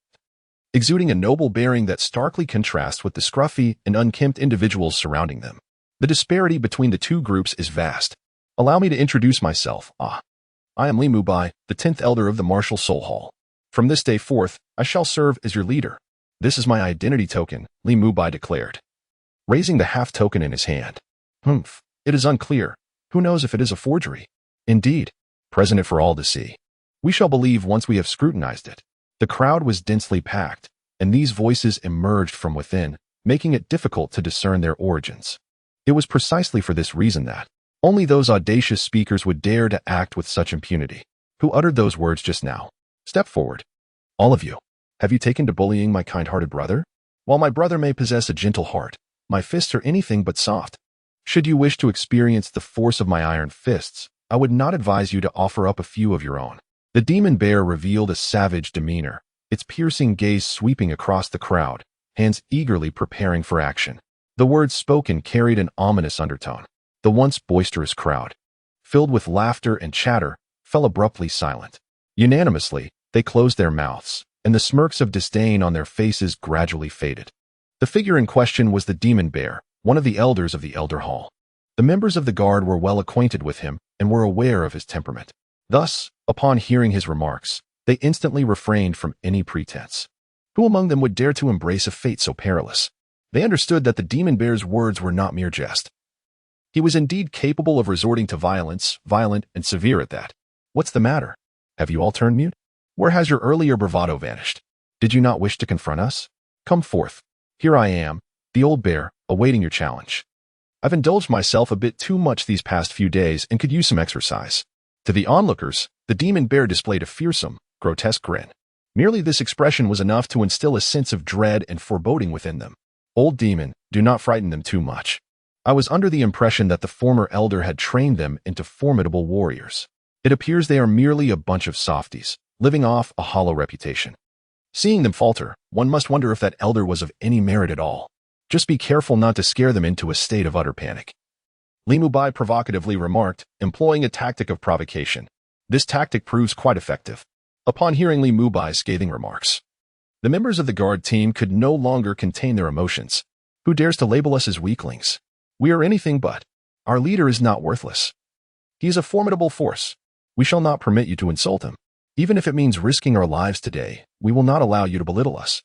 exuding a noble bearing that starkly contrasts with the scruffy and unkempt individuals surrounding them. The disparity between the two groups is vast. Allow me to introduce myself. I am Li Mubai, the 10th elder of the Martial Soul Hall. From this day forth, I shall serve as your leader. This is my identity token, Li Mubai declared, raising the half token in his hand. It is unclear. Who knows if it is a forgery? Indeed, present it for all to see. We shall believe once we have scrutinized it. The crowd was densely packed, and these voices emerged from within, making it difficult to discern their origins. It was precisely for this reason that only those audacious speakers would dare to act with such impunity. Who uttered those words just now? Step forward. All of you. Have you taken to bullying my kind-hearted brother? While my brother may possess a gentle heart, my fists are anything but soft. Should you wish to experience the force of my iron fists, I would not advise you to offer up a few of your own. The demon bear revealed a savage demeanor, its piercing gaze sweeping across the crowd, hands eagerly preparing for action. The words spoken carried an ominous undertone. The once boisterous crowd, filled with laughter and chatter, fell abruptly silent. Unanimously, they closed their mouths, and the smirks of disdain on their faces gradually faded. The figure in question was the demon bear, one of the elders of the Elder Hall. The members of the guard were well acquainted with him and were aware of his temperament. Thus, upon hearing his remarks, they instantly refrained from any pretense. Who among them would dare to embrace a fate so perilous? They understood that the demon bear's words were not mere jest. He was indeed capable of resorting to violence, violent and severe at that. What's the matter? Have you all turned mute? Where has your earlier bravado vanished? Did you not wish to confront us? Come forth. Here I am, the old bear, awaiting your challenge. I've indulged myself a bit too much these past few days and could use some exercise. To the onlookers, the demon bear displayed a fearsome, grotesque grin. Merely this expression was enough to instill a sense of dread and foreboding within them. Old demon, do not frighten them too much. I was under the impression that the former elder had trained them into formidable warriors. It appears they are merely a bunch of softies, living off a hollow reputation. Seeing them falter, one must wonder if that elder was of any merit at all. Just be careful not to scare them into a state of utter panic. Li Mubai provocatively remarked, employing a tactic of provocation. This tactic proves quite effective. Upon hearing Li Mubai's scathing remarks, the members of the guard team could no longer contain their emotions. Who dares to label us as weaklings? We are anything but. Our leader is not worthless. He is a formidable force. We shall not permit you to insult him. Even if it means risking our lives today, we will not allow you to belittle us.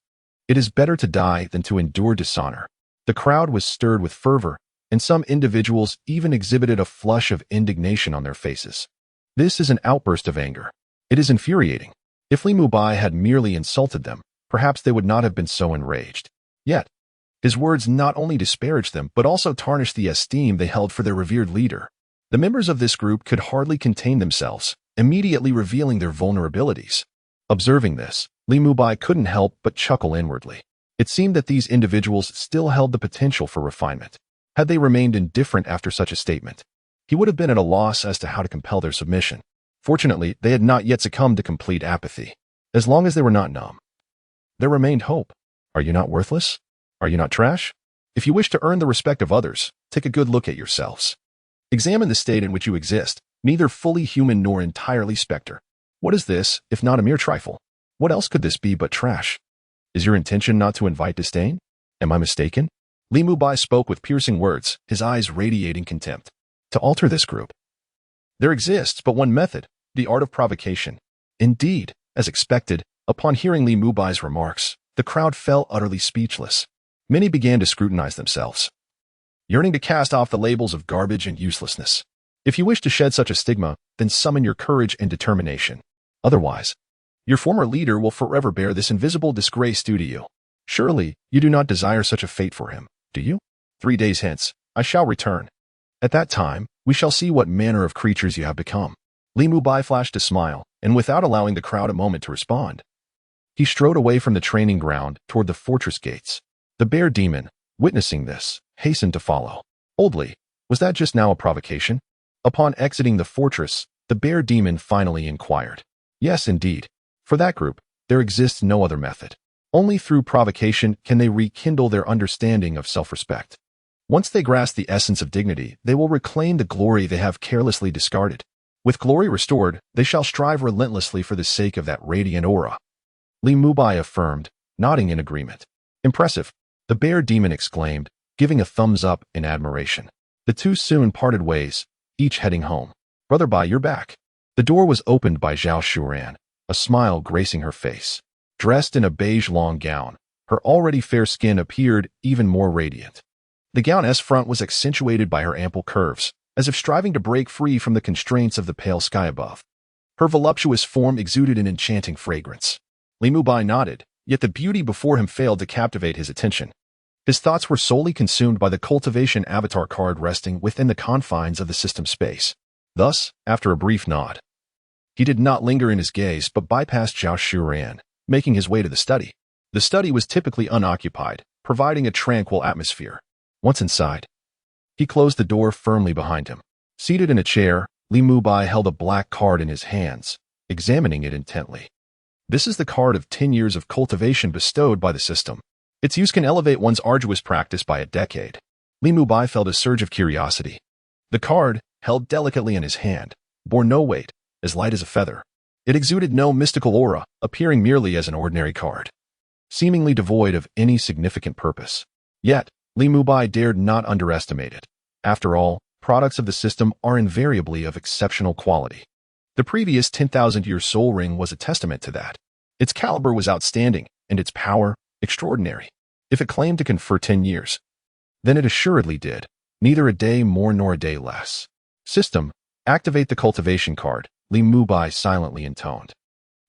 It is better to die than to endure dishonor. The crowd was stirred with fervor, and some individuals even exhibited a flush of indignation on their faces. This is an outburst of anger. It is infuriating. If Li Mubai had merely insulted them, perhaps they would not have been so enraged. Yet, his words not only disparaged them, but also tarnished the esteem they held for their revered leader. The members of this group could hardly contain themselves, immediately revealing their vulnerabilities. Observing this, Li Mubai couldn't help but chuckle inwardly. It seemed that these individuals still held the potential for refinement. Had they remained indifferent after such a statement, he would have been at a loss as to how to compel their submission. Fortunately, they had not yet succumbed to complete apathy. As long as they were not numb, there remained hope. Are you not worthless? Are you not trash? If you wish to earn the respect of others, take a good look at yourselves. Examine the state in which you exist, neither fully human nor entirely specter. What is this, if not a mere trifle? What else could this be but trash? Is your intention not to invite disdain? Am I mistaken? Li Mubai spoke with piercing words, his eyes radiating contempt. To alter this group, there exists but one method, the art of provocation. Indeed, as expected, upon hearing Li Mubai's remarks, the crowd fell utterly speechless. Many began to scrutinize themselves, yearning to cast off the labels of garbage and uselessness. If you wish to shed such a stigma, then summon your courage and determination. Otherwise, your former leader will forever bear this invisible disgrace due to you. Surely, you do not desire such a fate for him, do you? 3 days hence, I shall return. At that time, we shall see what manner of creatures you have become. Li Mubai flashed a smile, and without allowing the crowd a moment to respond, he strode away from the training ground toward the fortress gates. The bear demon, witnessing this, hastened to follow. Old Li, was that just now a provocation? Upon exiting the fortress, the bear demon finally inquired. Yes, indeed. For that group, there exists no other method. Only through provocation can they rekindle their understanding of self-respect. Once they grasp the essence of dignity, they will reclaim the glory they have carelessly discarded. With glory restored, they shall strive relentlessly for the sake of that radiant aura. Li Mubai affirmed, nodding in agreement. Impressive, the bear demon exclaimed, giving a thumbs up in admiration. The two soon parted ways, each heading home. Brother Bai, you're back. The door was opened by Zhao Shuran, a smile gracing her face. Dressed in a beige long gown, her already fair skin appeared even more radiant. The gown's front was accentuated by her ample curves, as if striving to break free from the constraints of the pale sky above. Her voluptuous form exuded an enchanting fragrance. Li Mubai nodded, yet the beauty before him failed to captivate his attention. His thoughts were solely consumed by the cultivation avatar card resting within the confines of the system space. Thus, after a brief nod, he did not linger in his gaze but bypassed Zhao Shuran, making his way to the study. The study was typically unoccupied, providing a tranquil atmosphere. Once inside, he closed the door firmly behind him. Seated in a chair, Li Mubai held a black card in his hands, examining it intently. This is the card of 10 years of cultivation bestowed by the system. Its use can elevate one's arduous practice by a decade. Li Mubai felt a surge of curiosity. The card, held delicately in his hand, bore no weight, as light as a feather. It exuded no mystical aura, appearing merely as an ordinary card, seemingly devoid of any significant purpose. Yet, Li Mubai dared not underestimate it. After all, products of the system are invariably of exceptional quality. The previous 10,000-year soul ring was a testament to that. Its caliber was outstanding, and its power, extraordinary. If it claimed to confer 10 years, then it assuredly did, neither a day more nor a day less. System, activate the cultivation card, Li Mubai silently intoned.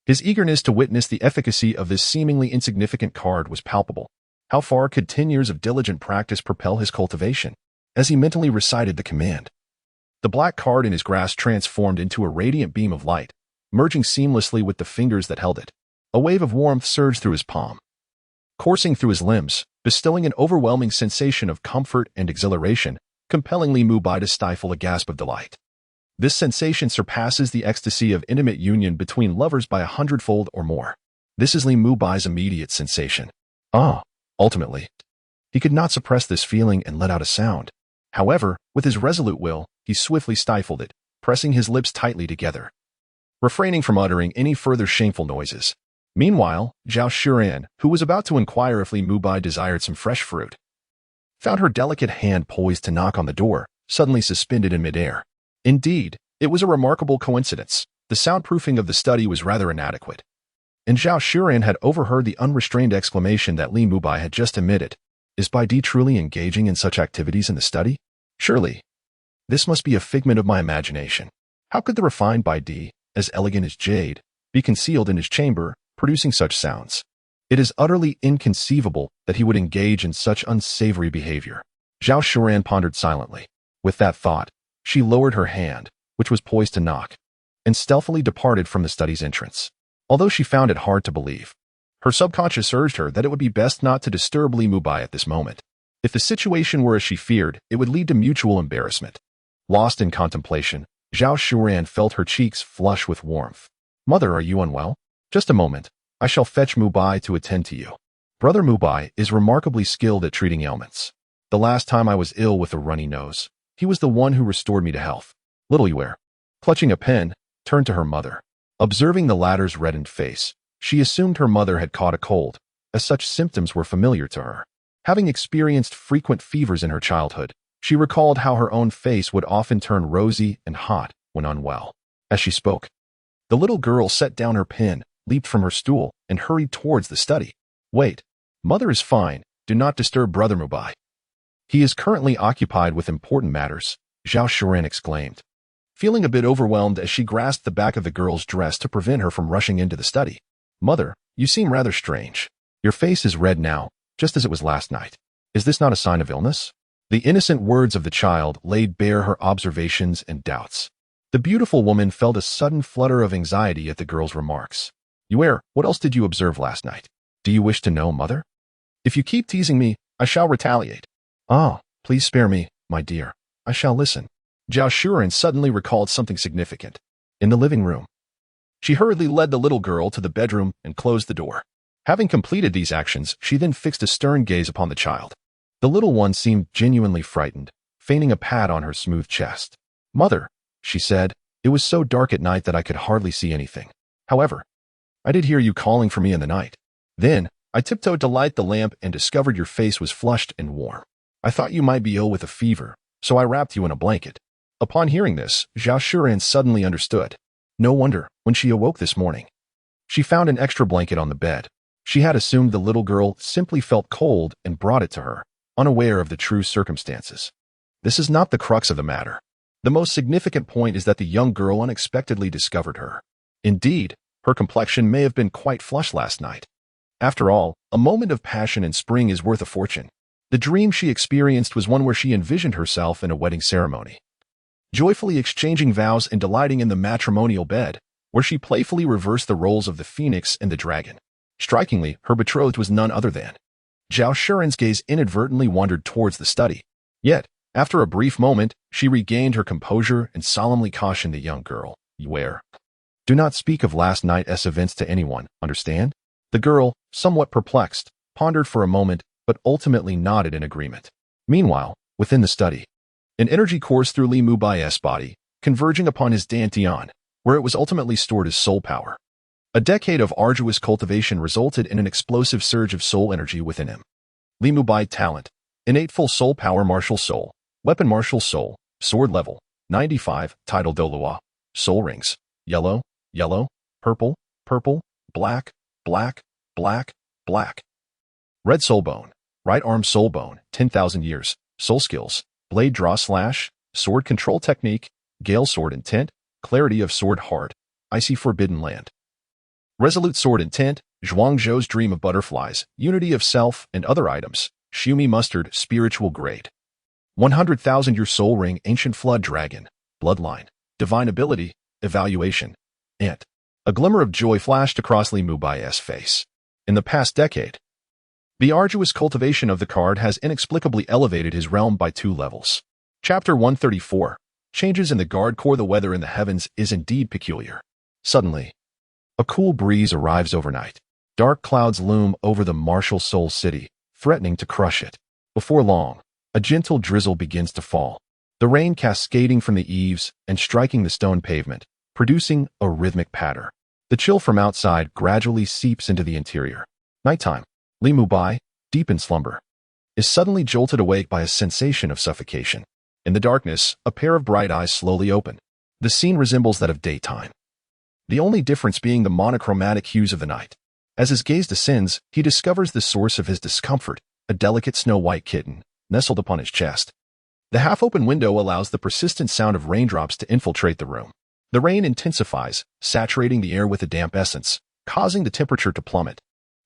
His eagerness to witness the efficacy of this seemingly insignificant card was palpable. How far could 10 years of diligent practice propel his cultivation? As he mentally recited the command, the black card in his grasp transformed into a radiant beam of light, merging seamlessly with the fingers that held it. A wave of warmth surged through his palm, coursing through his limbs, bestowing an overwhelming sensation of comfort and exhilaration, compelling Li Mubai to stifle a gasp of delight. This sensation surpasses the ecstasy of intimate union between lovers by 100-fold or more. This is Li Mubai's immediate sensation. Ultimately, he could not suppress this feeling and let out a sound. However, with his resolute will, he swiftly stifled it, pressing his lips tightly together, refraining from uttering any further shameful noises. Meanwhile, Zhao Shuran, who was about to inquire if Li Mubai desired some fresh fruit, found her delicate hand poised to knock on the door, suddenly suspended in midair. Indeed, it was a remarkable coincidence. The soundproofing of the study was rather inadequate, and Zhao Shuran had overheard the unrestrained exclamation that Li Mubai had just emitted. Is Bai Di truly engaging in such activities in the study? Surely, this must be a figment of my imagination. How could the refined Bai Di, as elegant as jade, be concealed in his chamber, producing such sounds? It is utterly inconceivable that he would engage in such unsavory behavior. Zhao Shuran pondered silently. With that thought, she lowered her hand, which was poised to knock, and stealthily departed from the study's entrance. Although she found it hard to believe, her subconscious urged her that it would be best not to disturb Li Mubai at this moment. If the situation were as she feared, it would lead to mutual embarrassment. Lost in contemplation, Zhao Shuran felt her cheeks flush with warmth. Mother, are you unwell? Just a moment. I shall fetch Mubai to attend to you. Brother Mubai is remarkably skilled at treating ailments. The last time I was ill with a runny nose, he was the one who restored me to health. Little Yuer, clutching a pen, turned to her mother. Observing the latter's reddened face, she assumed her mother had caught a cold, as such symptoms were familiar to her. Having experienced frequent fevers in her childhood, she recalled how her own face would often turn rosy and hot when unwell. As she spoke, the little girl set down her pen, leaped from her stool, and hurried towards the study. Wait, mother is fine. Do not disturb Brother Mu Bai. He is currently occupied with important matters, Zhao Shuren exclaimed, feeling a bit overwhelmed as she grasped the back of the girl's dress to prevent her from rushing into the study. Mother, you seem rather strange. Your face is red now, just as it was last night. Is this not a sign of illness? The innocent words of the child laid bare her observations and doubts. The beautiful woman felt a sudden flutter of anxiety at the girl's remarks. What else did you observe last night? Do you wish to know, mother? If you keep teasing me, I shall retaliate. Ah, please spare me, my dear. I shall listen. Zhao Shuren suddenly recalled something significant. In the living room, she hurriedly led the little girl to the bedroom and closed the door. Having completed these actions, she then fixed a stern gaze upon the child. The little one seemed genuinely frightened, feigning a pat on her smooth chest. Mother, she said, it was so dark at night that I could hardly see anything. However, I did hear you calling for me in the night. Then, I tiptoed to light the lamp and discovered your face was flushed and warm. I thought you might be ill with a fever, so I wrapped you in a blanket. Upon hearing this, Zhao Shuren suddenly understood. No wonder, when she awoke this morning, she found an extra blanket on the bed. She had assumed the little girl simply felt cold and brought it to her, unaware of the true circumstances. This is not the crux of the matter. The most significant point is that the young girl unexpectedly discovered her. Indeed, her complexion may have been quite flushed last night. After all, a moment of passion in spring is worth a fortune. The dream she experienced was one where she envisioned herself in a wedding ceremony, joyfully exchanging vows and delighting in the matrimonial bed, where she playfully reversed the roles of the phoenix and the dragon. Strikingly, her betrothed was none other than. Zhao Shuren's gaze inadvertently wandered towards the study. Yet, after a brief moment, she regained her composure and solemnly cautioned the young girl. Do not speak of last night's events to anyone, understand? The girl, somewhat perplexed, pondered for a moment, but ultimately nodded in agreement. Meanwhile, within the study, an energy coursed through Li Mubai's body, converging upon his dantian, where it was ultimately stored as soul power. A decade of arduous cultivation resulted in an explosive surge of soul energy within him. Li Mubai talent, innate full soul power, martial soul, weapon martial soul, sword level, 95, title Douluo, soul rings, yellow, yellow, purple, purple, black, black, black, black. Red soul bone, right arm soul bone, 10,000 years, soul skills, blade draw slash, sword control technique, gale sword intent, clarity of sword hard, icy forbidden land. Resolute sword intent, Zhuangzhou's dream of butterflies, unity of self and other items, Shumi mustard, spiritual grade. 100,000-year soul ring, ancient flood dragon, bloodline, divine ability, evaluation, and a glimmer of joy flashed across Li Mubai's face. In the past decade, the arduous cultivation of the card has inexplicably elevated his realm by 2 levels. Chapter 134. Changes in the guard core. The weather in the heavens is indeed peculiar. Suddenly, a cool breeze arrives overnight. Dark clouds loom over the martial soul city, threatening to crush it. Before long, a gentle drizzle begins to fall, the rain cascading from the eaves and striking the stone pavement, producing a rhythmic patter. The chill from outside gradually seeps into the interior. Nighttime. Li Mubai, deep in slumber, is suddenly jolted awake by a sensation of suffocation. In the darkness, a pair of bright eyes slowly open. The scene resembles that of daytime, the only difference being the monochromatic hues of the night. As his gaze descends, he discovers the source of his discomfort, a delicate snow-white kitten, nestled upon his chest. The half-open window allows the persistent sound of raindrops to infiltrate the room. The rain intensifies, saturating the air with a damp essence, causing the temperature to plummet.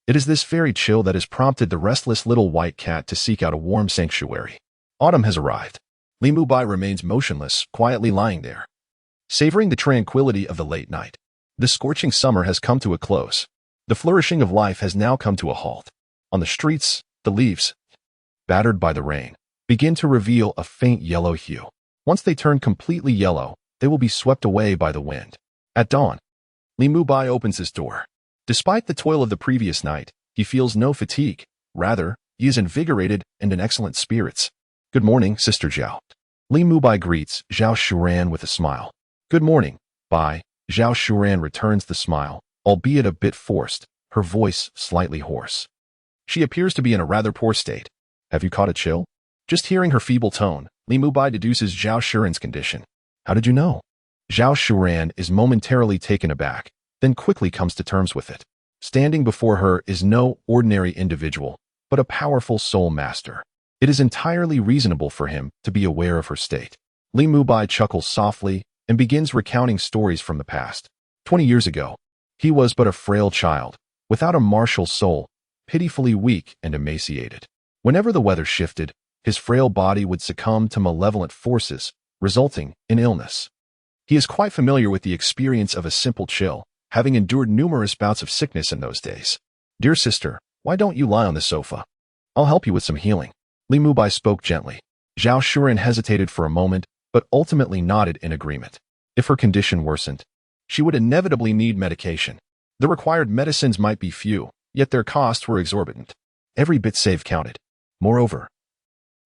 It is this very chill that has prompted the restless little white cat to seek out a warm sanctuary. Autumn has arrived. Li Mubai remains motionless, quietly lying there, savoring the tranquility of the late night. The scorching summer has come to a close. The flourishing of life has now come to a halt. On the streets, the leaves, battered by the rain, begin to reveal a faint yellow hue. Once they turn completely yellow, they will be swept away by the wind. At dawn, Li Mubai opens his door. Despite the toil of the previous night, he feels no fatigue. Rather, he is invigorated and in excellent spirits. Good morning, Sister Zhao. Li Mubai greets Zhao Shuren with a smile. Good morning, Bai. Zhao Shuren returns the smile, albeit a bit forced, her voice slightly hoarse. She appears to be in a rather poor state. Have you caught a chill? Just hearing her feeble tone, Li Mubai deduces Zhao Shuren's condition. How did you know? Zhao Shuren is momentarily taken aback, then quickly comes to terms with it. Standing before her is no ordinary individual, but a powerful soul master. It is entirely reasonable for him to be aware of her state. Li Mubai chuckles softly and begins recounting stories from the past. 20 years ago, he was but a frail child, without a martial soul, pitifully weak and emaciated. Whenever the weather shifted, his frail body would succumb to malevolent forces, resulting in illness. He is quite familiar with the experience of a simple chill, having endured numerous bouts of sickness in those days. Dear sister, why don't you lie on the sofa? I'll help you with some healing. Li Mubai spoke gently. Zhao Shuren hesitated for a moment, but ultimately nodded in agreement. If her condition worsened, she would inevitably need medication. The required medicines might be few, yet their costs were exorbitant. Every bit saved counted. Moreover,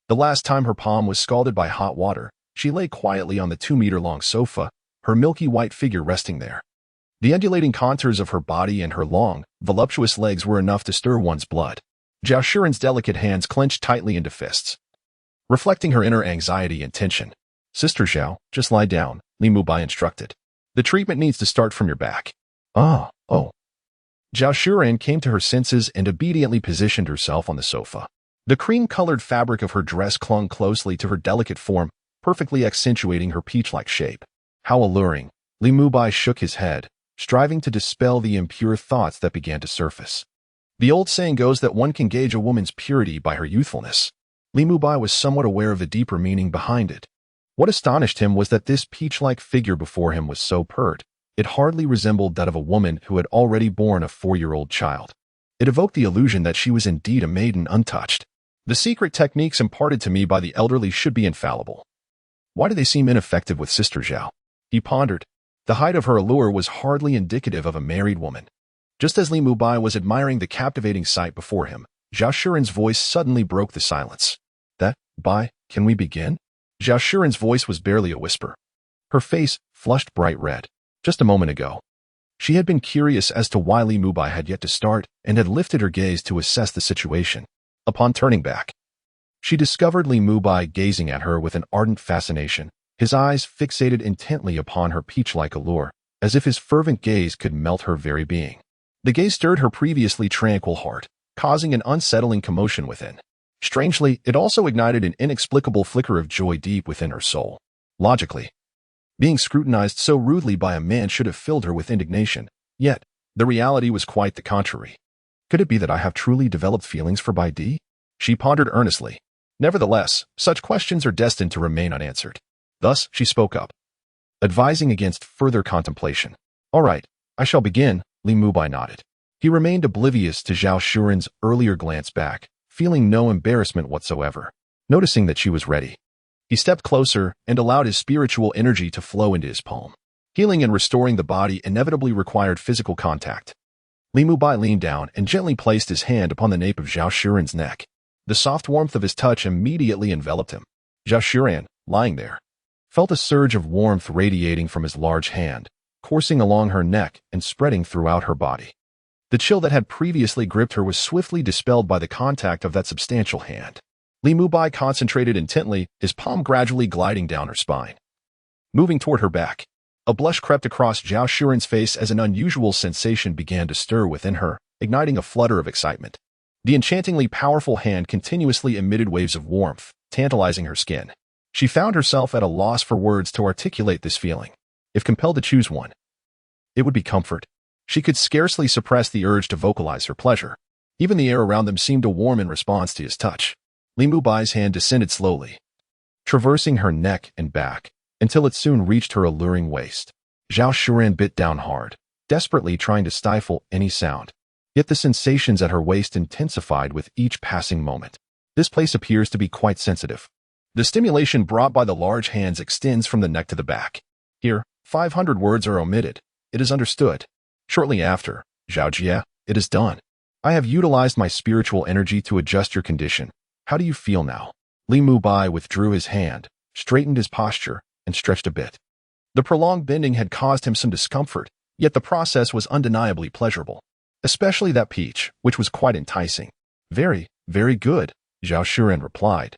the last time her palm was scalded by hot water, she lay quietly on the 2-meter-long sofa, her milky white figure resting there. The undulating contours of her body and her long, voluptuous legs were enough to stir one's blood. Zhao Shuren's delicate hands clenched tightly into fists, reflecting her inner anxiety and tension. Sister Zhao, just lie down, Li Mubai instructed. The treatment needs to start from your back. Oh. Zhao Shuren came to her senses and obediently positioned herself on the sofa. The cream-colored fabric of her dress clung closely to her delicate form, perfectly accentuating her peach-like shape. How alluring! Li Mubai shook his head, striving to dispel the impure thoughts that began to surface. The old saying goes that one can gauge a woman's purity by her youthfulness. Li Mubai was somewhat aware of the deeper meaning behind it. What astonished him was that this peach-like figure before him was so pert. It hardly resembled that of a woman who had already borne a 4-year-old child. It evoked the illusion that she was indeed a maiden untouched. The secret techniques imparted to me by the elderly should be infallible. Why do they seem ineffective with Sister Zhao? He pondered. The height of her allure was hardly indicative of a married woman. Just as Li Mubai was admiring the captivating sight before him, Zhao Shuren's voice suddenly broke the silence. Can we begin? Zhao Shuren's voice was barely a whisper. Her face flushed bright red. Just a moment ago, she had been curious as to why Li Mubai had yet to start and had lifted her gaze to assess the situation. Upon turning back, she discovered Li Mubai gazing at her with an ardent fascination, his eyes fixated intently upon her peach-like allure, as if his fervent gaze could melt her very being. The gaze stirred her previously tranquil heart, causing an unsettling commotion within. Strangely, it also ignited an inexplicable flicker of joy deep within her soul. Logically, being scrutinized so rudely by a man should have filled her with indignation, yet the reality was quite the contrary. Could it be that I have truly developed feelings for Bai Di? She pondered earnestly. Nevertheless, such questions are destined to remain unanswered. Thus, she spoke up, advising against further contemplation. All right, I shall begin, Li Mubai nodded. He remained oblivious to Zhao Shuren's earlier glance back, feeling no embarrassment whatsoever. Noticing that she was ready, he stepped closer and allowed his spiritual energy to flow into his palm. Healing and restoring the body inevitably required physical contact. Li Mubai leaned down and gently placed his hand upon the nape of Zhao Shuren's neck. The soft warmth of his touch immediately enveloped him. Zhao Shuren, lying there, felt a surge of warmth radiating from his large hand, coursing along her neck and spreading throughout her body. The chill that had previously gripped her was swiftly dispelled by the contact of that substantial hand. Li Mubai concentrated intently, his palm gradually gliding down her spine, moving toward her back. A blush crept across Zhao Shuren's face as an unusual sensation began to stir within her, igniting a flutter of excitement. The enchantingly powerful hand continuously emitted waves of warmth, tantalizing her skin. She found herself at a loss for words to articulate this feeling. If compelled to choose one, it would be comfort. She could scarcely suppress the urge to vocalize her pleasure. Even the air around them seemed to warm in response to his touch. Li Mubai's hand descended slowly, traversing her neck and back, until it soon reached her alluring waist. Zhao Shuren bit down hard, desperately trying to stifle any sound. Yet the sensations at her waist intensified with each passing moment. This place appears to be quite sensitive. The stimulation brought by the large hands extends from the neck to the back. Here, 500 words are omitted. It is understood. Shortly after, Zhao Jie, it is done. I have utilized my spiritual energy to adjust your condition. How do you feel now? Li Mubai withdrew his hand, straightened his posture, and stretched a bit. The prolonged bending had caused him some discomfort, yet the process was undeniably pleasurable. Especially that peach, which was quite enticing. Very, very good, Zhao Shuren replied,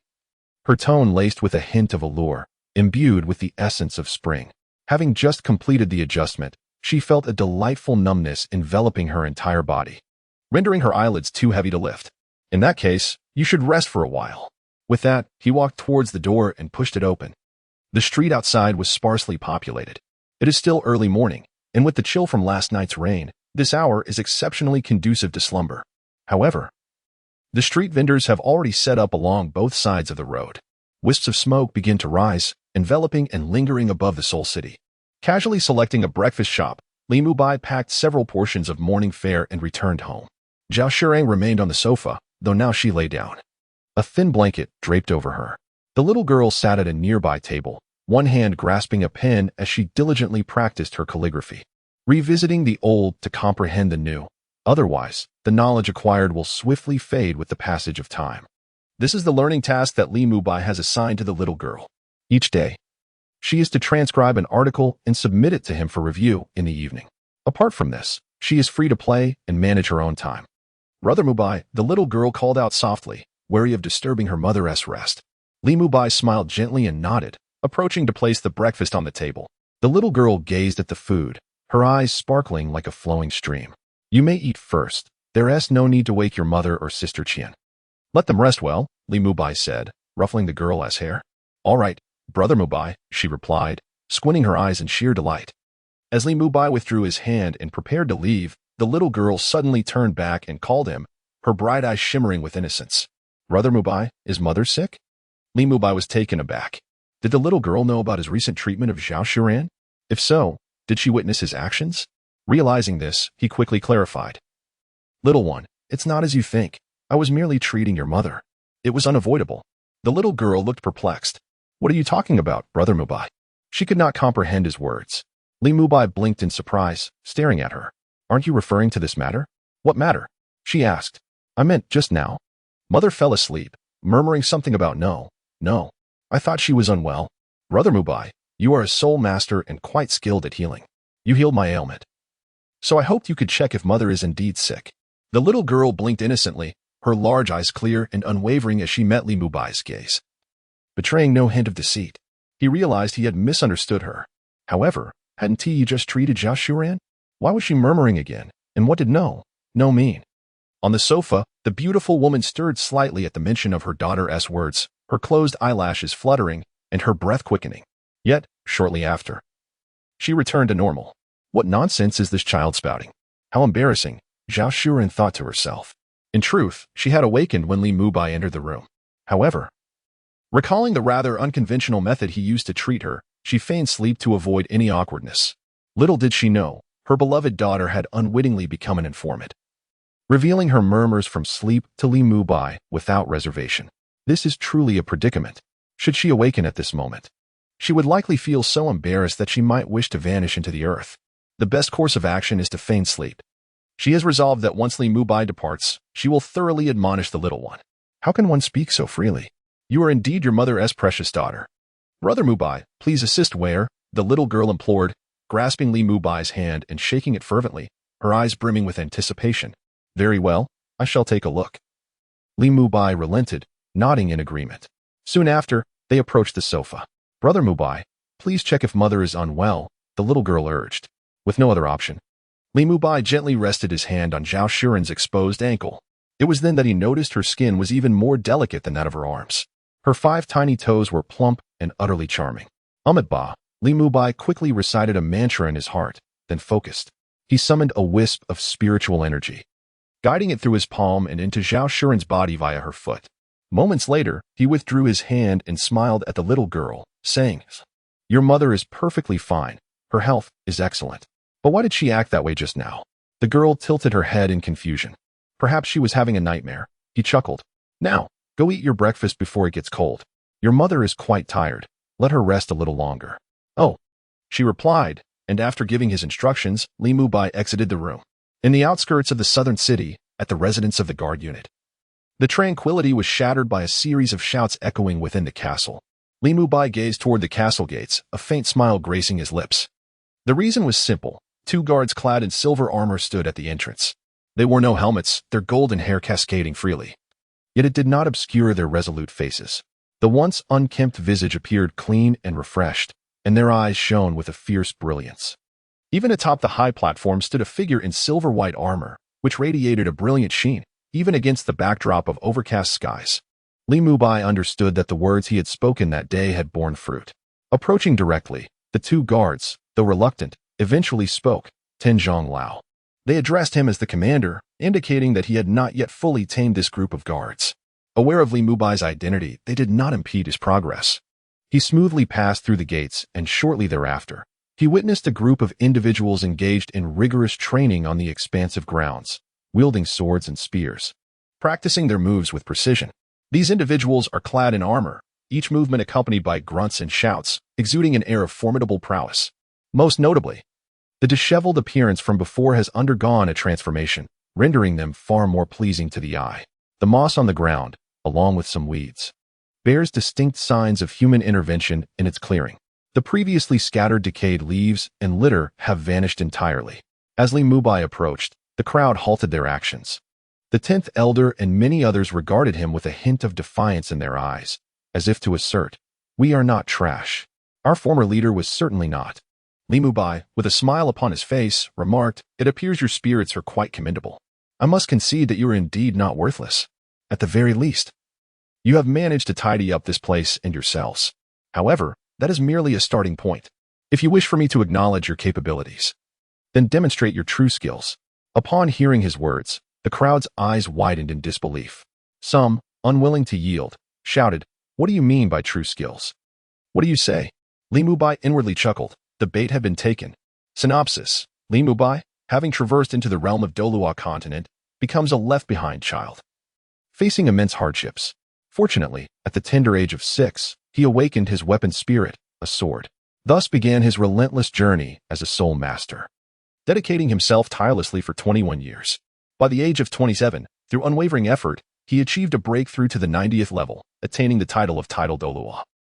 her tone laced with a hint of allure, imbued with the essence of spring. Having just completed the adjustment, she felt a delightful numbness enveloping her entire body, rendering her eyelids too heavy to lift. In that case, you should rest for a while. With that, he walked towards the door and pushed it open. The street outside was sparsely populated. It is still early morning, and with the chill from last night's rain, this hour is exceptionally conducive to slumber. However, the street vendors have already set up along both sides of the road. Wisps of smoke begin to rise, enveloping and lingering above the Seoul city. Casually selecting a breakfast shop, Li Mubai packed several portions of morning fare and returned home. Zhao Shirang remained on the sofa, though now she lay down. A thin blanket draped over her. The little girl sat at a nearby table, one hand grasping a pen as she diligently practiced her calligraphy. Revisiting the old to comprehend the new. Otherwise, the knowledge acquired will swiftly fade with the passage of time. This is the learning task that Li Mubai has assigned to the little girl. Each day, she is to transcribe an article and submit it to him for review in the evening. Apart from this, she is free to play and manage her own time. Brother Mubai, the little girl called out softly, wary of disturbing her mother's rest. Li Mubai smiled gently and nodded, approaching to place the breakfast on the table. The little girl gazed at the food, her eyes sparkling like a flowing stream. You may eat first. There is no need to wake your mother or sister Qian. Let them rest well, Li Mubai said, ruffling the girl's hair. All right, Brother Mubai, she replied, squinting her eyes in sheer delight. As Li Mubai withdrew his hand and prepared to leave, the little girl suddenly turned back and called him, her bright eyes shimmering with innocence. Brother Mubai, is mother sick? Li Mubai was taken aback. Did the little girl know about his recent treatment of Zhao Shuran? If so, did she witness his actions? Realizing this, he quickly clarified. Little one, it's not as you think. I was merely treating your mother. It was unavoidable. The little girl looked perplexed. What are you talking about, Brother Mubai? She could not comprehend his words. Li Mubai blinked in surprise, staring at her. Aren't you referring to this matter? What matter? She asked. I meant just now. Mother fell asleep, murmuring something about no. I thought she was unwell. Brother Mubai, you are a soul master and quite skilled at healing. You healed my ailment. So I hoped you could check if mother is indeed sick. The little girl blinked innocently, her large eyes clear and unwavering as she met Li Mubai's gaze. Betraying no hint of deceit, he realized he had misunderstood her. However, hadn't he just treated Zhao Shuran? Why was she murmuring again, and what did no mean? On the sofa, the beautiful woman stirred slightly at the mention of her daughter's words, her closed eyelashes fluttering and her breath quickening. Yet, shortly after, she returned to normal. What nonsense is this child spouting? How embarrassing, Zhao Shuren thought to herself. In truth, she had awakened when Li Mubai entered the room. However, recalling the rather unconventional method he used to treat her, she feigned sleep to avoid any awkwardness. Little did she know, her beloved daughter had unwittingly become an informant, revealing her murmurs from sleep to Li Mubai without reservation. This is truly a predicament. Should she awaken at this moment, she would likely feel so embarrassed that she might wish to vanish into the earth. The best course of action is to feign sleep. She has resolved that once Li Mubai departs, she will thoroughly admonish the little one. How can one speak so freely? You are indeed your mother's precious daughter. Brother Mubai, please assist where, the little girl implored, grasping Li Mubai's hand and shaking it fervently, her eyes brimming with anticipation. Very well, I shall take a look. Li Mubai relented, nodding in agreement. Soon after, they approached the sofa. Brother Mubai, please check if mother is unwell, the little girl urged. With no other option, Li Mubai gently rested his hand on Zhao Shuren's exposed ankle. It was then that he noticed her skin was even more delicate than that of her arms. Her 5 tiny toes were plump and utterly charming. Ba, Li Mubai quickly recited a mantra in his heart, then focused. He summoned a wisp of spiritual energy, guiding it through his palm and into Zhao Shuren's body via her foot. Moments later, he withdrew his hand and smiled at the little girl, saying, Your mother is perfectly fine. Her health is excellent. But why did she act that way just now? The girl tilted her head in confusion. Perhaps she was having a nightmare. He chuckled. Now, go eat your breakfast before it gets cold. Your mother is quite tired. Let her rest a little longer. Oh, she replied, and after giving his instructions, Li Mubai exited the room. In the outskirts of the southern city, at the residence of the guard unit, the tranquility was shattered by a series of shouts echoing within the castle. Li Mubai gazed toward the castle gates, a faint smile gracing his lips. The reason was simple. 2 guards clad in silver armor stood at the entrance. They wore no helmets, their golden hair cascading freely. Yet it did not obscure their resolute faces. The once unkempt visage appeared clean and refreshed, and their eyes shone with a fierce brilliance. Even atop the high platform stood a figure in silver-white armor, which radiated a brilliant sheen, even against the backdrop of overcast skies. Li Mubai understood that the words he had spoken that day had borne fruit. Approaching directly, the two guards, though reluctant, eventually spoke, Tenjiang Lao. They addressed him as the commander, indicating that he had not yet fully tamed this group of guards. Aware of Li Mubai's identity, they did not impede his progress. He smoothly passed through the gates, and shortly thereafter, he witnessed a group of individuals engaged in rigorous training on the expansive grounds, wielding swords and spears, practicing their moves with precision. These individuals are clad in armor, each movement accompanied by grunts and shouts, exuding an air of formidable prowess. Most notably, the disheveled appearance from before has undergone a transformation, rendering them far more pleasing to the eye. The moss on the ground, along with some weeds, bears distinct signs of human intervention in its clearing. The previously scattered decayed leaves and litter have vanished entirely. As Li Mubai approached, the crowd halted their actions. The 10th elder and many others regarded him with a hint of defiance in their eyes, as if to assert, "We are not trash. Our former leader was certainly not." Li Mubai, with a smile upon his face, remarked, "It appears your spirits are quite commendable. I must concede that you are indeed not worthless. At the very least, you have managed to tidy up this place and yourselves. However, that is merely a starting point. If you wish for me to acknowledge your capabilities, then demonstrate your true skills." Upon hearing his words, the crowd's eyes widened in disbelief. Some, unwilling to yield, shouted, "What do you mean by true skills? What do you say?" Li Mubai inwardly chuckled. The bait had been taken. Synopsis: Li Mubai, having traversed into the realm of Douluo Continent, becomes a left-behind child, facing immense hardships. Fortunately, at the tender age of 6, he awakened his weapon spirit, a sword. Thus began his relentless journey as a soul master, dedicating himself tirelessly for 21 years. By the age of 27, through unwavering effort, he achieved a breakthrough to the 90th level, attaining the title of Douluo.